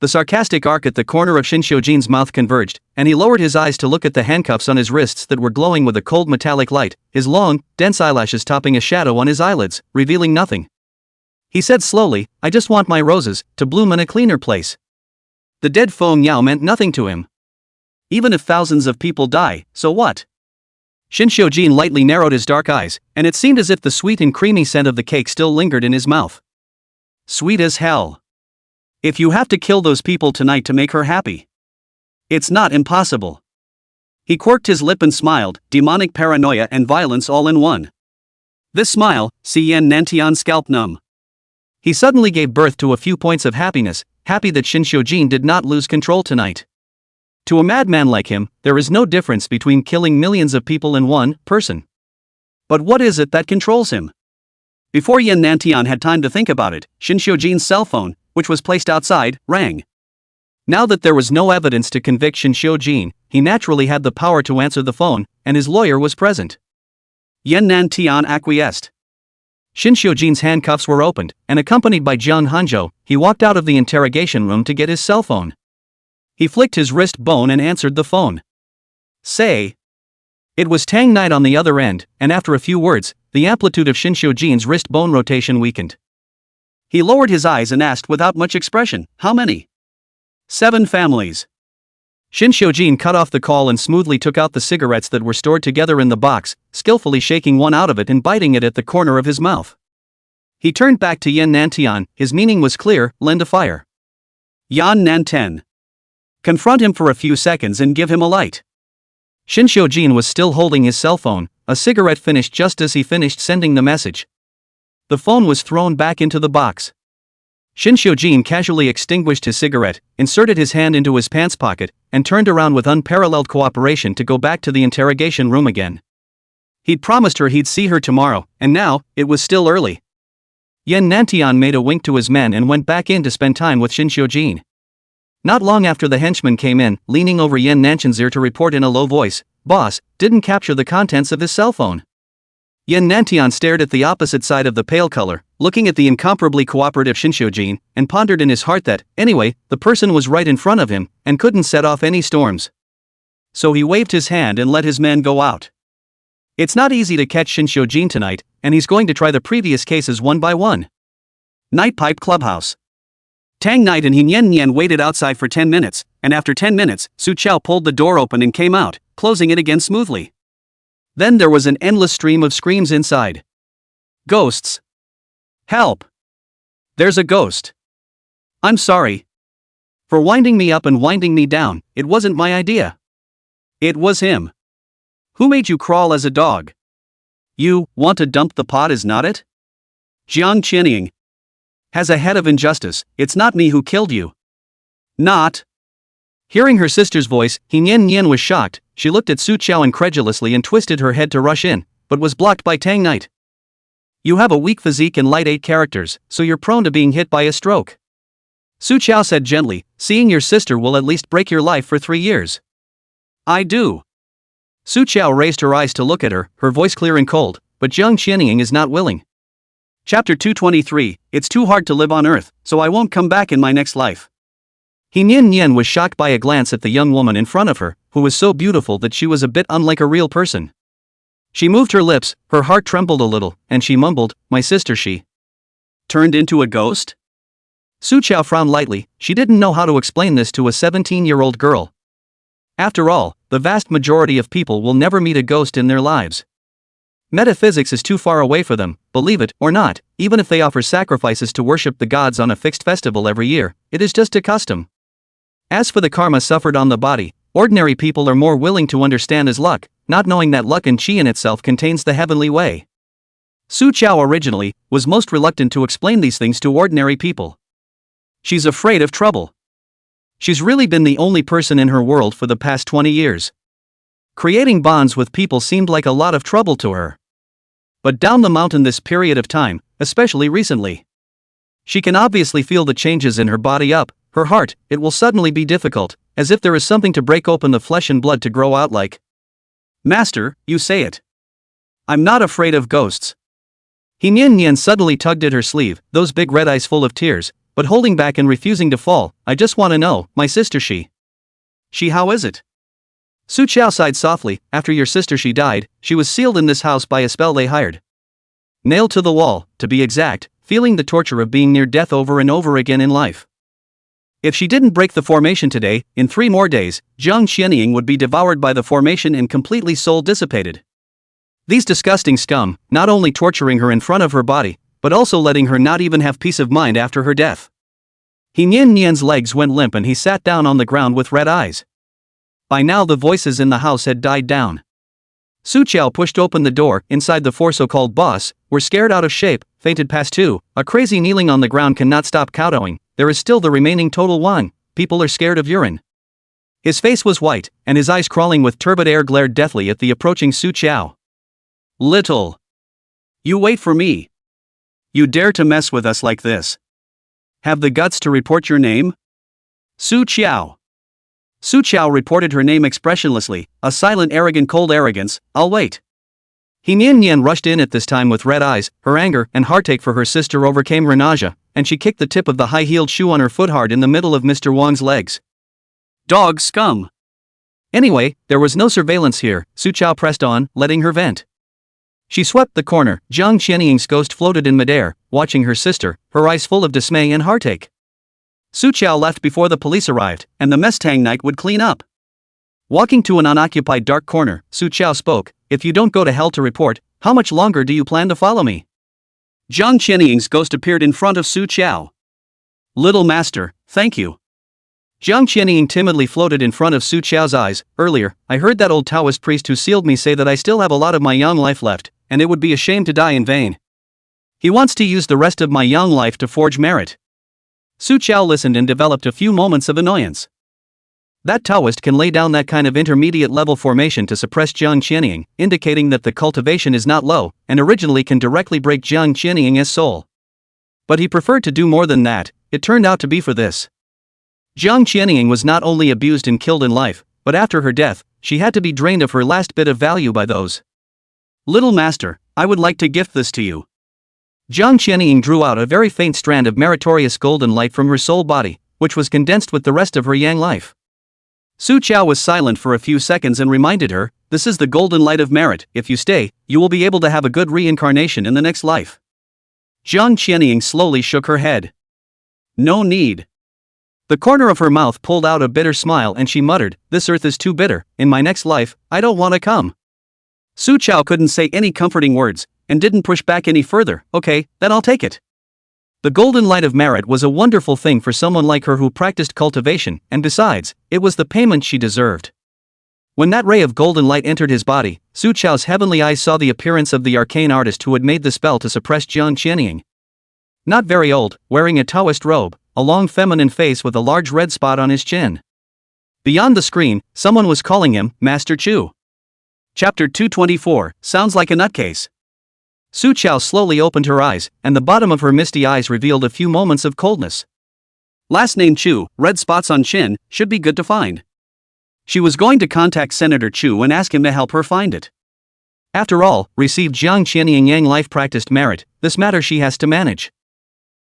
The sarcastic arc at the corner of Shin Xiujin's mouth converged, and he lowered his eyes to look at the handcuffs on his wrists that were glowing with a cold metallic light, his long, dense eyelashes topping a shadow on his eyelids, revealing nothing. He said slowly, I just want my roses to bloom in a cleaner place. The dead Feng Yao meant nothing to him. Even if thousands of people die, so what? Shinshojin lightly narrowed his dark eyes, and it seemed as if the sweet and creamy scent of the cake still lingered in his mouth. Sweet as hell. If you have to kill those people tonight to make her happy, it's not impossible. He quirked his lip and smiled, demonic paranoia and violence all in one. This smile, Cien Nantian's scalp numb. He suddenly gave birth to a few points of happiness, happy that Shinshojin did not lose control tonight. To a madman like him, there is no difference between killing millions of people and one person. But what is it that controls him? Before Yen Nantian had time to think about it, Shinshojin's cell phone, which was placed outside, rang. Now that there was no evidence to convict Shinshojin, he naturally had the power to answer the phone, and his lawyer was present. Yen Nantian acquiesced. Shinshojin's handcuffs were opened, and accompanied by Jiang Hanzhou, he walked out of the interrogation room to get his cell phone. He flicked his wrist bone and answered the phone. Say. It was Tang Knight on the other end, and after a few words, the amplitude of Shinshojin's wrist bone rotation weakened. He lowered his eyes and asked without much expression, how many? 7 families. Shinshojin cut off the call and smoothly took out the cigarettes that were stored together in the box, skillfully shaking one out of it and biting it at the corner of his mouth. He turned back to Yen Nantian, his meaning was clear, lend a fire. Yan Nanten. Confront him for a few seconds and give him a light. Shinshojin was still holding his cell phone, a cigarette finished just as he finished sending the message. The phone was thrown back into the box. Shinshojin casually extinguished his cigarette, inserted his hand into his pants pocket, and turned around with unparalleled cooperation to go back to the interrogation room again. He'd promised her he'd see her tomorrow, and now, it was still early. Yen Nantian made a wink to his men and went back in to spend time with Shinshojin. Not long after the henchman came in, leaning over Yen Nantian's ear to report in a low voice, "Boss, didn't capture the contents of his cell phone." Yen Nantian stared at the opposite side of the pale color, looking at the incomparably cooperative Shinshojin, and pondered in his heart that, anyway, the person was right in front of him, and couldn't set off any storms. So he waved his hand and let his men go out. It's not easy to catch Shinshojin tonight, and he's going to try the previous cases one by one. Night Pipe Clubhouse. Tang Knight and Yen Yen waited outside for 10 minutes, and after 10 minutes, Su Chao pulled the door open and came out, closing it again smoothly. Then there was an endless stream of screams inside. Ghosts. Help. There's a ghost. I'm sorry. For winding me up and winding me down, it wasn't my idea. It was him. Who made you crawl as a dog? You want to dump the pot, is not it? Jiang Qianying. Has a head of injustice, it's not me who killed you. Not. Hearing her sister's voice, Yen Yen was shocked. She looked at Su Chao incredulously and twisted her head to rush in, but was blocked by Tang Knight. You have a weak physique and light 8 characters, so you're prone to being hit by a stroke. Su Chao said gently, seeing your sister will at least break your life for 3 years. I do. Su Chao raised her eyes to look at her, her voice clear and cold, but Jiang Qianying is not willing. Chapter 223, It's too hard to live on Earth, so I won't come back in my next life. Yen Yen was shocked by a glance at the young woman in front of her, who was so beautiful that she was a bit unlike a real person. She moved her lips, her heart trembled a little, and she mumbled, my sister she turned into a ghost? Su Chao frowned lightly, she didn't know how to explain this to a 17-year-old girl. After all, the vast majority of people will never meet a ghost in their lives. Metaphysics is too far away for them, believe it or not, even if they offer sacrifices to worship the gods on a fixed festival every year, it is just a custom. As for the karma suffered on the body, ordinary people are more willing to understand as luck, not knowing that luck and chi in itself contains the heavenly way. Su Chao originally was most reluctant to explain these things to ordinary people. She's afraid of trouble. She's really been the only person in her world for the past 20 years. Creating bonds with people seemed like a lot of trouble to her. But down the mountain this period of time, especially recently, she can obviously feel the changes in her body up, her heart, it will suddenly be difficult, as if there is something to break open the flesh and blood to grow out like. Master, you say it. I'm not afraid of ghosts. Yen Yen suddenly tugged at her sleeve, those big red eyes full of tears, but holding back and refusing to fall. I just want to know, my sister she how is it? Su Chao sighed softly, after your sister she died, she was sealed in this house by a spell they hired. Nailed to the wall, to be exact, feeling the torture of being near death over and over again in life. If she didn't break the formation today, in 3 more days, Jiang Qianying would be devoured by the formation and completely soul dissipated. These disgusting scum, not only torturing her in front of her body, but also letting her not even have peace of mind after her death. He Nian Nian's legs went limp and he sat down on the ground with red eyes. By now the voices in the house had died down. Su Qiao pushed open the door. Inside, the 4 so-called boss were scared out of shape, fainted past 2, a crazy kneeling on the ground cannot stop kowtowing. There is still the remaining total 1, people are scared of urine. His face was white, and his eyes crawling with turbid air glared deathly at the approaching Su Qiao. Little. You wait for me. You dare to mess with us like this? Have the guts to report your name? Su Qiao. Su Qiao reported her name expressionlessly, a silent arrogant cold arrogance. I'll wait. He Nian Nian rushed in at this time with red eyes. Her anger and heartache for her sister overcame her nausea, and she kicked the tip of the high-heeled shoe on her foot hard in the middle of Mr. Wang's legs. Dog scum. Anyway, there was no surveillance here, Su Qiao pressed on, letting her vent. She swept the corner. Jiang Qianying's ghost floated in midair, watching her sister, her eyes full of dismay and heartache. Su Qiao left before the police arrived, and the mess Tang Knight would clean up. Walking to an unoccupied dark corner, Su Qiao spoke, if you don't go to hell to report, how much longer do you plan to follow me? Jiang Qianying's ghost appeared in front of Su Qiao. Little master, thank you. Jiang Qianying timidly floated in front of Su Qiao's eyes. Earlier, I heard that old Taoist priest who sealed me say that I still have a lot of my young life left, and it would be a shame to die in vain. He wants to use the rest of my young life to forge merit. Su Qiao listened and developed a few moments of annoyance. That Taoist can lay down that kind of intermediate level formation to suppress Jiang Qianying, indicating that the cultivation is not low, and originally can directly break Jiang Qianying's soul. But he preferred to do more than that. It turned out to be for this. Jiang Qianying was not only abused and killed in life, but after her death, she had to be drained of her last bit of value by those. Little master, I would like to gift this to you. Jiang Qianying drew out a very faint strand of meritorious golden light from her soul body, which was condensed with the rest of her yang life. Su Qiao was silent for a few seconds and reminded her, this is the golden light of merit. If you stay, you will be able to have a good reincarnation in the next life. Jiang Qianying slowly shook her head. No need. The corner of her mouth pulled out a bitter smile and she muttered, this earth is too bitter, in my next life, I don't want to come. Su Qiao couldn't say any comforting words, and didn't push back any further. Okay, then I'll take it. The golden light of merit was a wonderful thing for someone like her who practiced cultivation, and besides, it was the payment she deserved. When that ray of golden light entered his body, Su Qiao's heavenly eyes saw the appearance of the arcane artist who had made the spell to suppress Jiang Qianying. Not very old, wearing a Taoist robe, a long feminine face with a large red spot on his chin. Beyond the screen, someone was calling him Master Chu. Chapter 224, sounds like a nutcase. Su Qiao slowly opened her eyes, and the bottom of her misty eyes revealed a few moments of coldness. Last name Chu, red spots on chin, should be good to find. She was going to contact Senator Chu and ask him to help her find it. After all, received Jiang Qianying Yang life practiced merit, this matter she has to manage.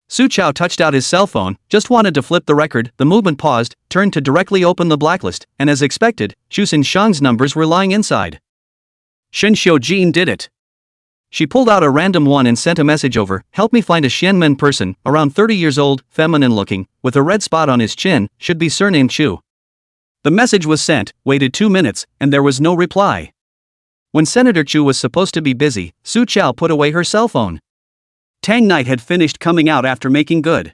Su Qiao touched out his cell phone, just wanted to flip the record. The movement paused, turned to directly open the blacklist, and as expected, Xu Xinshang's numbers were lying inside. Shen Xiujin did it. She pulled out a random one and sent a message over, help me find a Xianmen person, around 30 years old, feminine looking, with a red spot on his chin, should be surnamed Chu. The message was sent, waited 2 minutes, and there was no reply. When Senator Chu was supposed to be busy, Su Qiao put away her cell phone. Tang Knight had finished coming out after making good.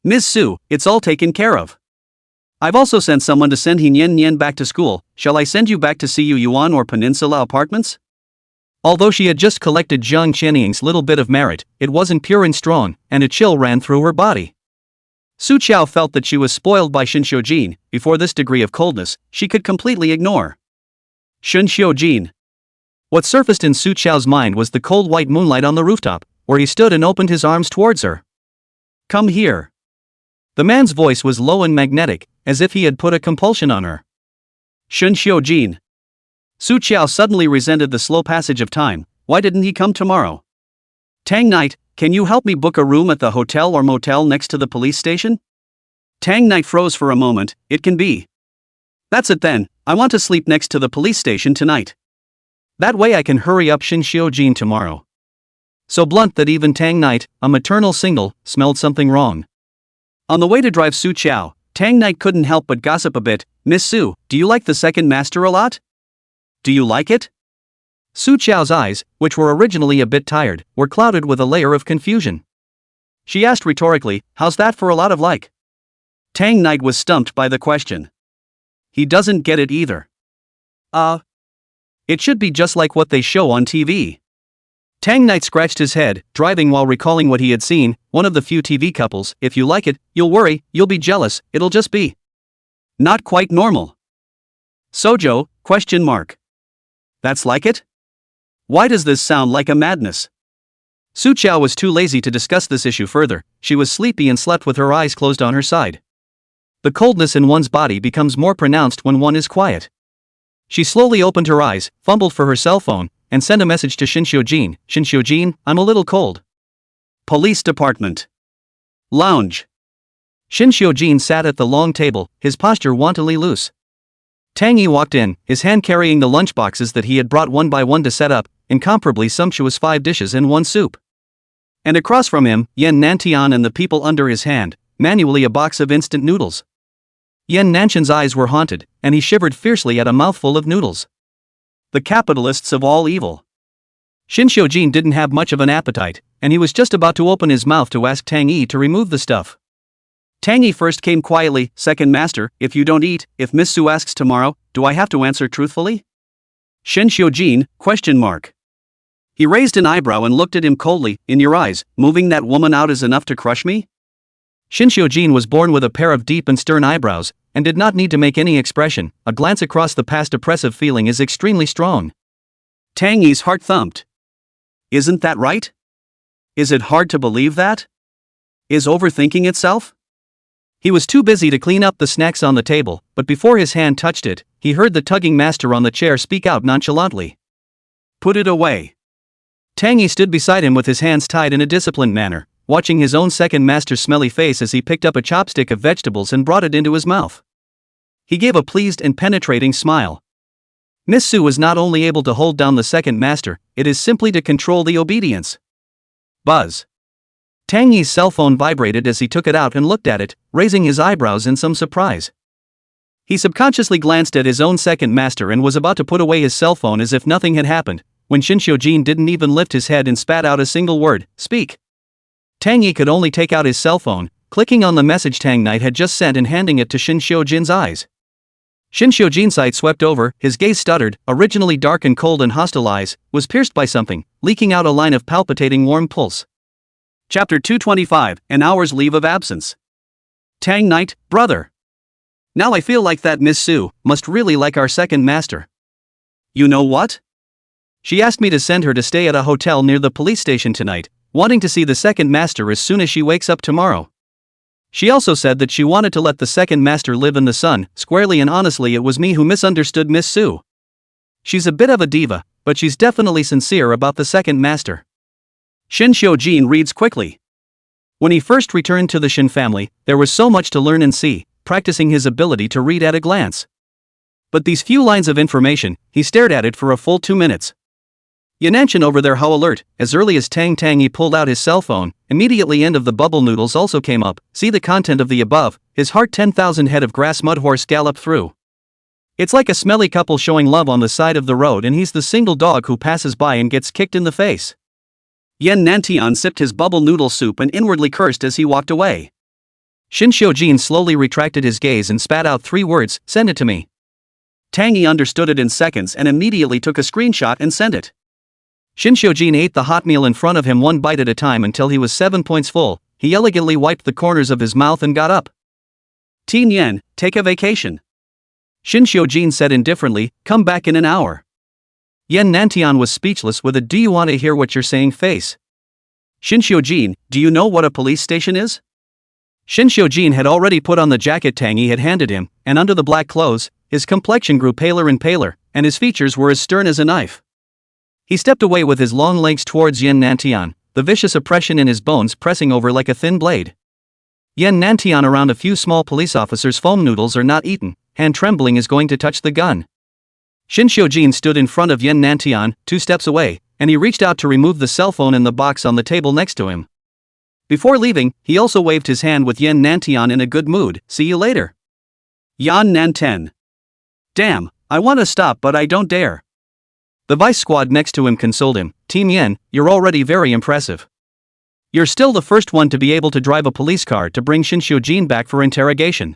Ms. Su, it's all taken care of. I've also sent someone to send He Nian Nian back to school. Shall I send you back to Cu Yuan or Peninsula Apartments? Although she had just collected Jiang Qianying's little bit of merit, it wasn't pure and strong, and a chill ran through her body. Su Qiao felt that she was spoiled by Shen Xiujin. Before this degree of coldness, she could completely ignore Shen Xiujin. What surfaced in Su Qiao's mind was the cold white moonlight on the rooftop, where he stood and opened his arms towards her. Come here. The man's voice was low and magnetic, as if he had put a compulsion on her. Shen Xiujin. Su Qiao suddenly resented the slow passage of time. Why didn't he come tomorrow? Tang Knight, can you help me book a room at the hotel or motel next to the police station? Tang Knight froze for a moment. It can be. That's it then, I want to sleep next to the police station tonight. That way I can hurry up Shen Xiujin tomorrow. So blunt that even Tang Knight, a maternal single, smelled something wrong. On the way to drive Su Chao, Tang Knight couldn't help but gossip a bit. "Miss Su, do you like the second master a lot? Do you like it?" Su Chao's eyes, which were originally a bit tired, were clouded with a layer of confusion. She asked rhetorically, "How's that for a lot of like?" Tang Knight was stumped by the question. He doesn't get it either. It should be just like what they show on TV. Tang Knight scratched his head, driving while recalling what he had seen. One of the few TV couples. "If you like it, you'll worry, you'll be jealous, it'll just be not quite normal." Sojo? That's like it? Why does this sound like a madness? Su Chao was too lazy to discuss this issue further. She was sleepy and slept with her eyes closed on her side. The coldness in one's body becomes more pronounced when one is quiet. She slowly opened her eyes, fumbled for her cell phone, and sent a message to Shinxiujin. "Shinxiujin, I'm a little cold." Police Department. Lounge. Shinxiujin sat at the long table, his posture wantonly loose. Tang Yi walked in, his hand carrying the lunchboxes that he had brought one by one to set up, incomparably sumptuous 5 dishes and 1 soup. And across from him, Yan Nantian and the people under his hand, manually a box of instant noodles. Yan Nanshan's eyes were haunted, and he shivered fiercely at a mouthful of noodles. The capitalists of all evil. Shinxiujin didn't have much of an appetite, and he was just about to open his mouth to ask Tang Yi to remove the stuff. Tang Yi first came quietly. "Second master, if you don't eat, if Miss Su asks tomorrow, do I have to answer truthfully?" Shinxiujin? He raised an eyebrow and looked at him coldly. "In your eyes, moving that woman out is enough to crush me?" Shinxiujin was born with a pair of deep and stern eyebrows, and did not need to make any expression. A glance across the past oppressive feeling is extremely strong. Tang Yi's heart thumped. Isn't that right? Is it hard to believe that? Is overthinking itself? He was too busy to clean up the snacks on the table, but before his hand touched it, he heard the tugging master on the chair speak out nonchalantly. "Put it away." Tang Yi stood beside him with his hands tied in a disciplined manner, watching his own second master's smelly face as he picked up a chopstick of vegetables and brought it into his mouth. He gave a pleased and penetrating smile. Miss Su was not only able to hold down the second master, it is simply to control the obedience. Buzz. Tang Yi's cell phone vibrated as he took it out and looked at it, raising his eyebrows in some surprise. He subconsciously glanced at his own second master and was about to put away his cell phone as if nothing had happened, when Shinxiujin didn't even lift his head and spat out a single word. "Speak." Tang Yi could only take out his cell phone, clicking on the message Tang Knight had just sent and handing it to Shinxiujin's eyes. Shinxiujin's sight swept over, his gaze stuttered, originally dark and cold and hostile eyes, was pierced by something, leaking out a line of palpitating warm pulse. Chapter 225, An Hour's Leave of Absence. Tang Knight, brother. Now I feel like that Miss Su must really like our second master. You know what? She asked me to send her to stay at a hotel near the police station tonight, wanting to see the second master as soon as she wakes up tomorrow. She also said that she wanted to let the second master live in the sun. Squarely and honestly, it was me who misunderstood Miss Su. She's a bit of a diva, but she's definitely sincere about the second master. Shinxiujin reads quickly. When he first returned to the Shin family, there was so much to learn and see, practicing his ability to read at a glance. But these few lines of information, he stared at it for a full 2 minutes. Yananshan over there, how alert. As early as Tang Yi pulled out his cell phone, immediately end of the bubble noodles also came up. See the content of the above. His heart 10,000 head of grass mud horse galloped through. It's like a smelly couple showing love on the side of the road, and he's the single dog who passes by and gets kicked in the face. Yan Nantian sipped his bubble noodle soup and inwardly cursed as he walked away. Shinxiujin slowly retracted his gaze and spat out 3 words, "Send it to me." Tang Yi understood it in seconds and immediately took a screenshot and sent it. Shinxiujin ate the hot meal in front of him 1 bite at a time until he was 7 points full. He elegantly wiped the corners of his mouth and got up. "Teen Yen, take a vacation." Shinxiujin said indifferently, "Come back in an hour." Yan Nantian was speechless with a "do you want to hear what you're saying" face. Shinxiujin, do you know what a police station is? Shinxiujin had already put on the jacket Tang Yi had handed him, and under the black clothes, his complexion grew paler and paler, and his features were as stern as a knife. He stepped away with his long legs towards Yan Nantian, the vicious oppression in his bones pressing over like a thin blade. Yan Nantian around a few small police officers' foam noodles are not eaten, hand trembling is going to touch the gun. Shinxiujin stood in front of Yan Nantian, 2 steps away, and he reached out to remove the cell phone in the box on the table next to him. Before leaving, he also waved his hand with Yan Nantian in a good mood. See you later. Yan Nanten. Damn, I want to stop but I don't dare. The vice squad next to him consoled him. Team Yan, you're already very impressive. You're still the first one to be able to drive a police car to bring Shin Xiujin back for interrogation.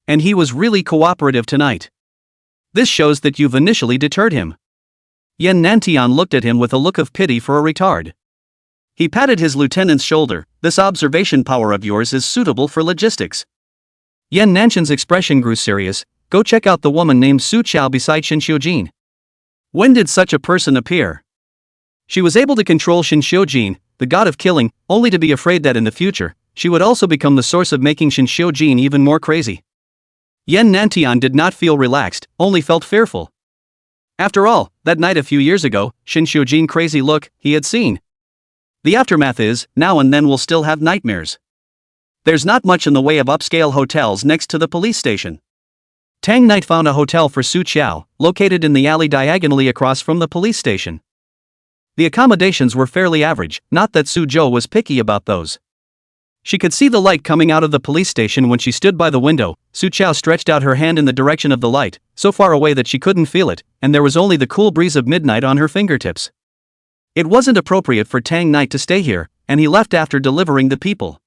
And he was really cooperative tonight. This shows that you've initially deterred him. Yan Nantian looked at him with a look of pity for a retard. He patted his lieutenant's shoulder. This observation power of yours is suitable for logistics. Yan Nantian's expression grew serious. Go check out the woman named Su Chao beside Shin Xiujin. When did such a person appear? She was able to control Shin Xiujin, the god of killing, only to be afraid that in the future, she would also become the source of making Shin Xiujin even more crazy. Yan Nantian did not feel relaxed, only felt fearful. After all, that night a few years ago, Shin Xiujin crazy look, he had seen. The aftermath is, now and then we'll still have nightmares. There's not much in the way of upscale hotels next to the police station. Tang Knight found a hotel for Su Chao, located in the alley diagonally across from the police station. The accommodations were fairly average, not that Su Zhou was picky about those. She could see the light coming out of the police station when she stood by the window. Su Chao stretched out her hand in the direction of the light, so far away that she couldn't feel it, and there was only the cool breeze of midnight on her fingertips. It wasn't appropriate for Tang Knight to stay here, and he left after delivering the people.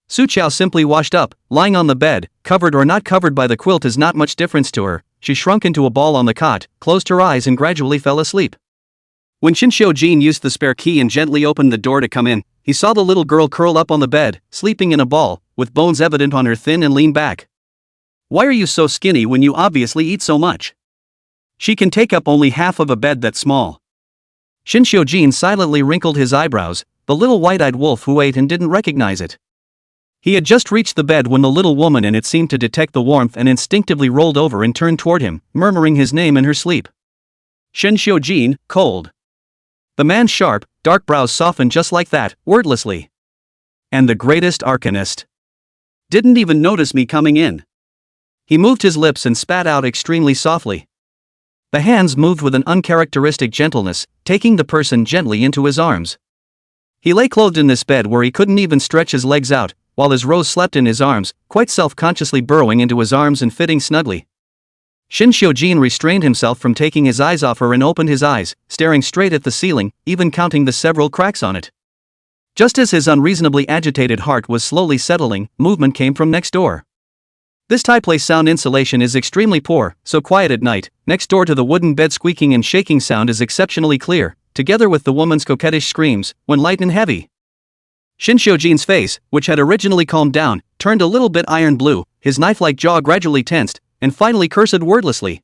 Su Chao simply washed up, lying on the bed, covered or not covered by the quilt is not much difference to her. She shrunk into a ball on the cot, closed her eyes and gradually fell asleep. When Shin Xiujin used the spare key and gently opened the door to come in, he saw the little girl curl up on the bed, sleeping in a ball, with bones evident on her thin and lean back. Why are you so skinny when you obviously eat so much? She can take up only half of a bed that small. Shin Xiujin silently wrinkled his eyebrows, the little white-eyed wolf who ate and didn't recognize it. He had just reached the bed when the little woman in it seemed to detect the warmth and instinctively rolled over and turned toward him, murmuring his name in her sleep. Shin Xiujin, cold. The man's sharp, dark brows softened just like that, wordlessly. And the greatest arcanist. Didn't even notice me coming in. He moved his lips and spat out extremely softly. The hands moved with an uncharacteristic gentleness, taking the person gently into his arms. He lay clothed in this bed where he couldn't even stretch his legs out, while his Rose slept in his arms, quite self-consciously burrowing into his arms and fitting snugly. Shin Xiujin restrained himself from taking his eyes off her and opened his eyes, staring straight at the ceiling, even counting the several cracks on it. Just as his unreasonably agitated heart was slowly settling, movement came from next door. This Thai place sound insulation is extremely poor, so quiet at night. Next door to the wooden bed squeaking and shaking sound is exceptionally clear, together with the woman's coquettish screams, when light and heavy. Shin Xiujin's face, which had originally calmed down, turned a little bit iron blue, his knife-like jaw gradually tensed, and finally cursed wordlessly.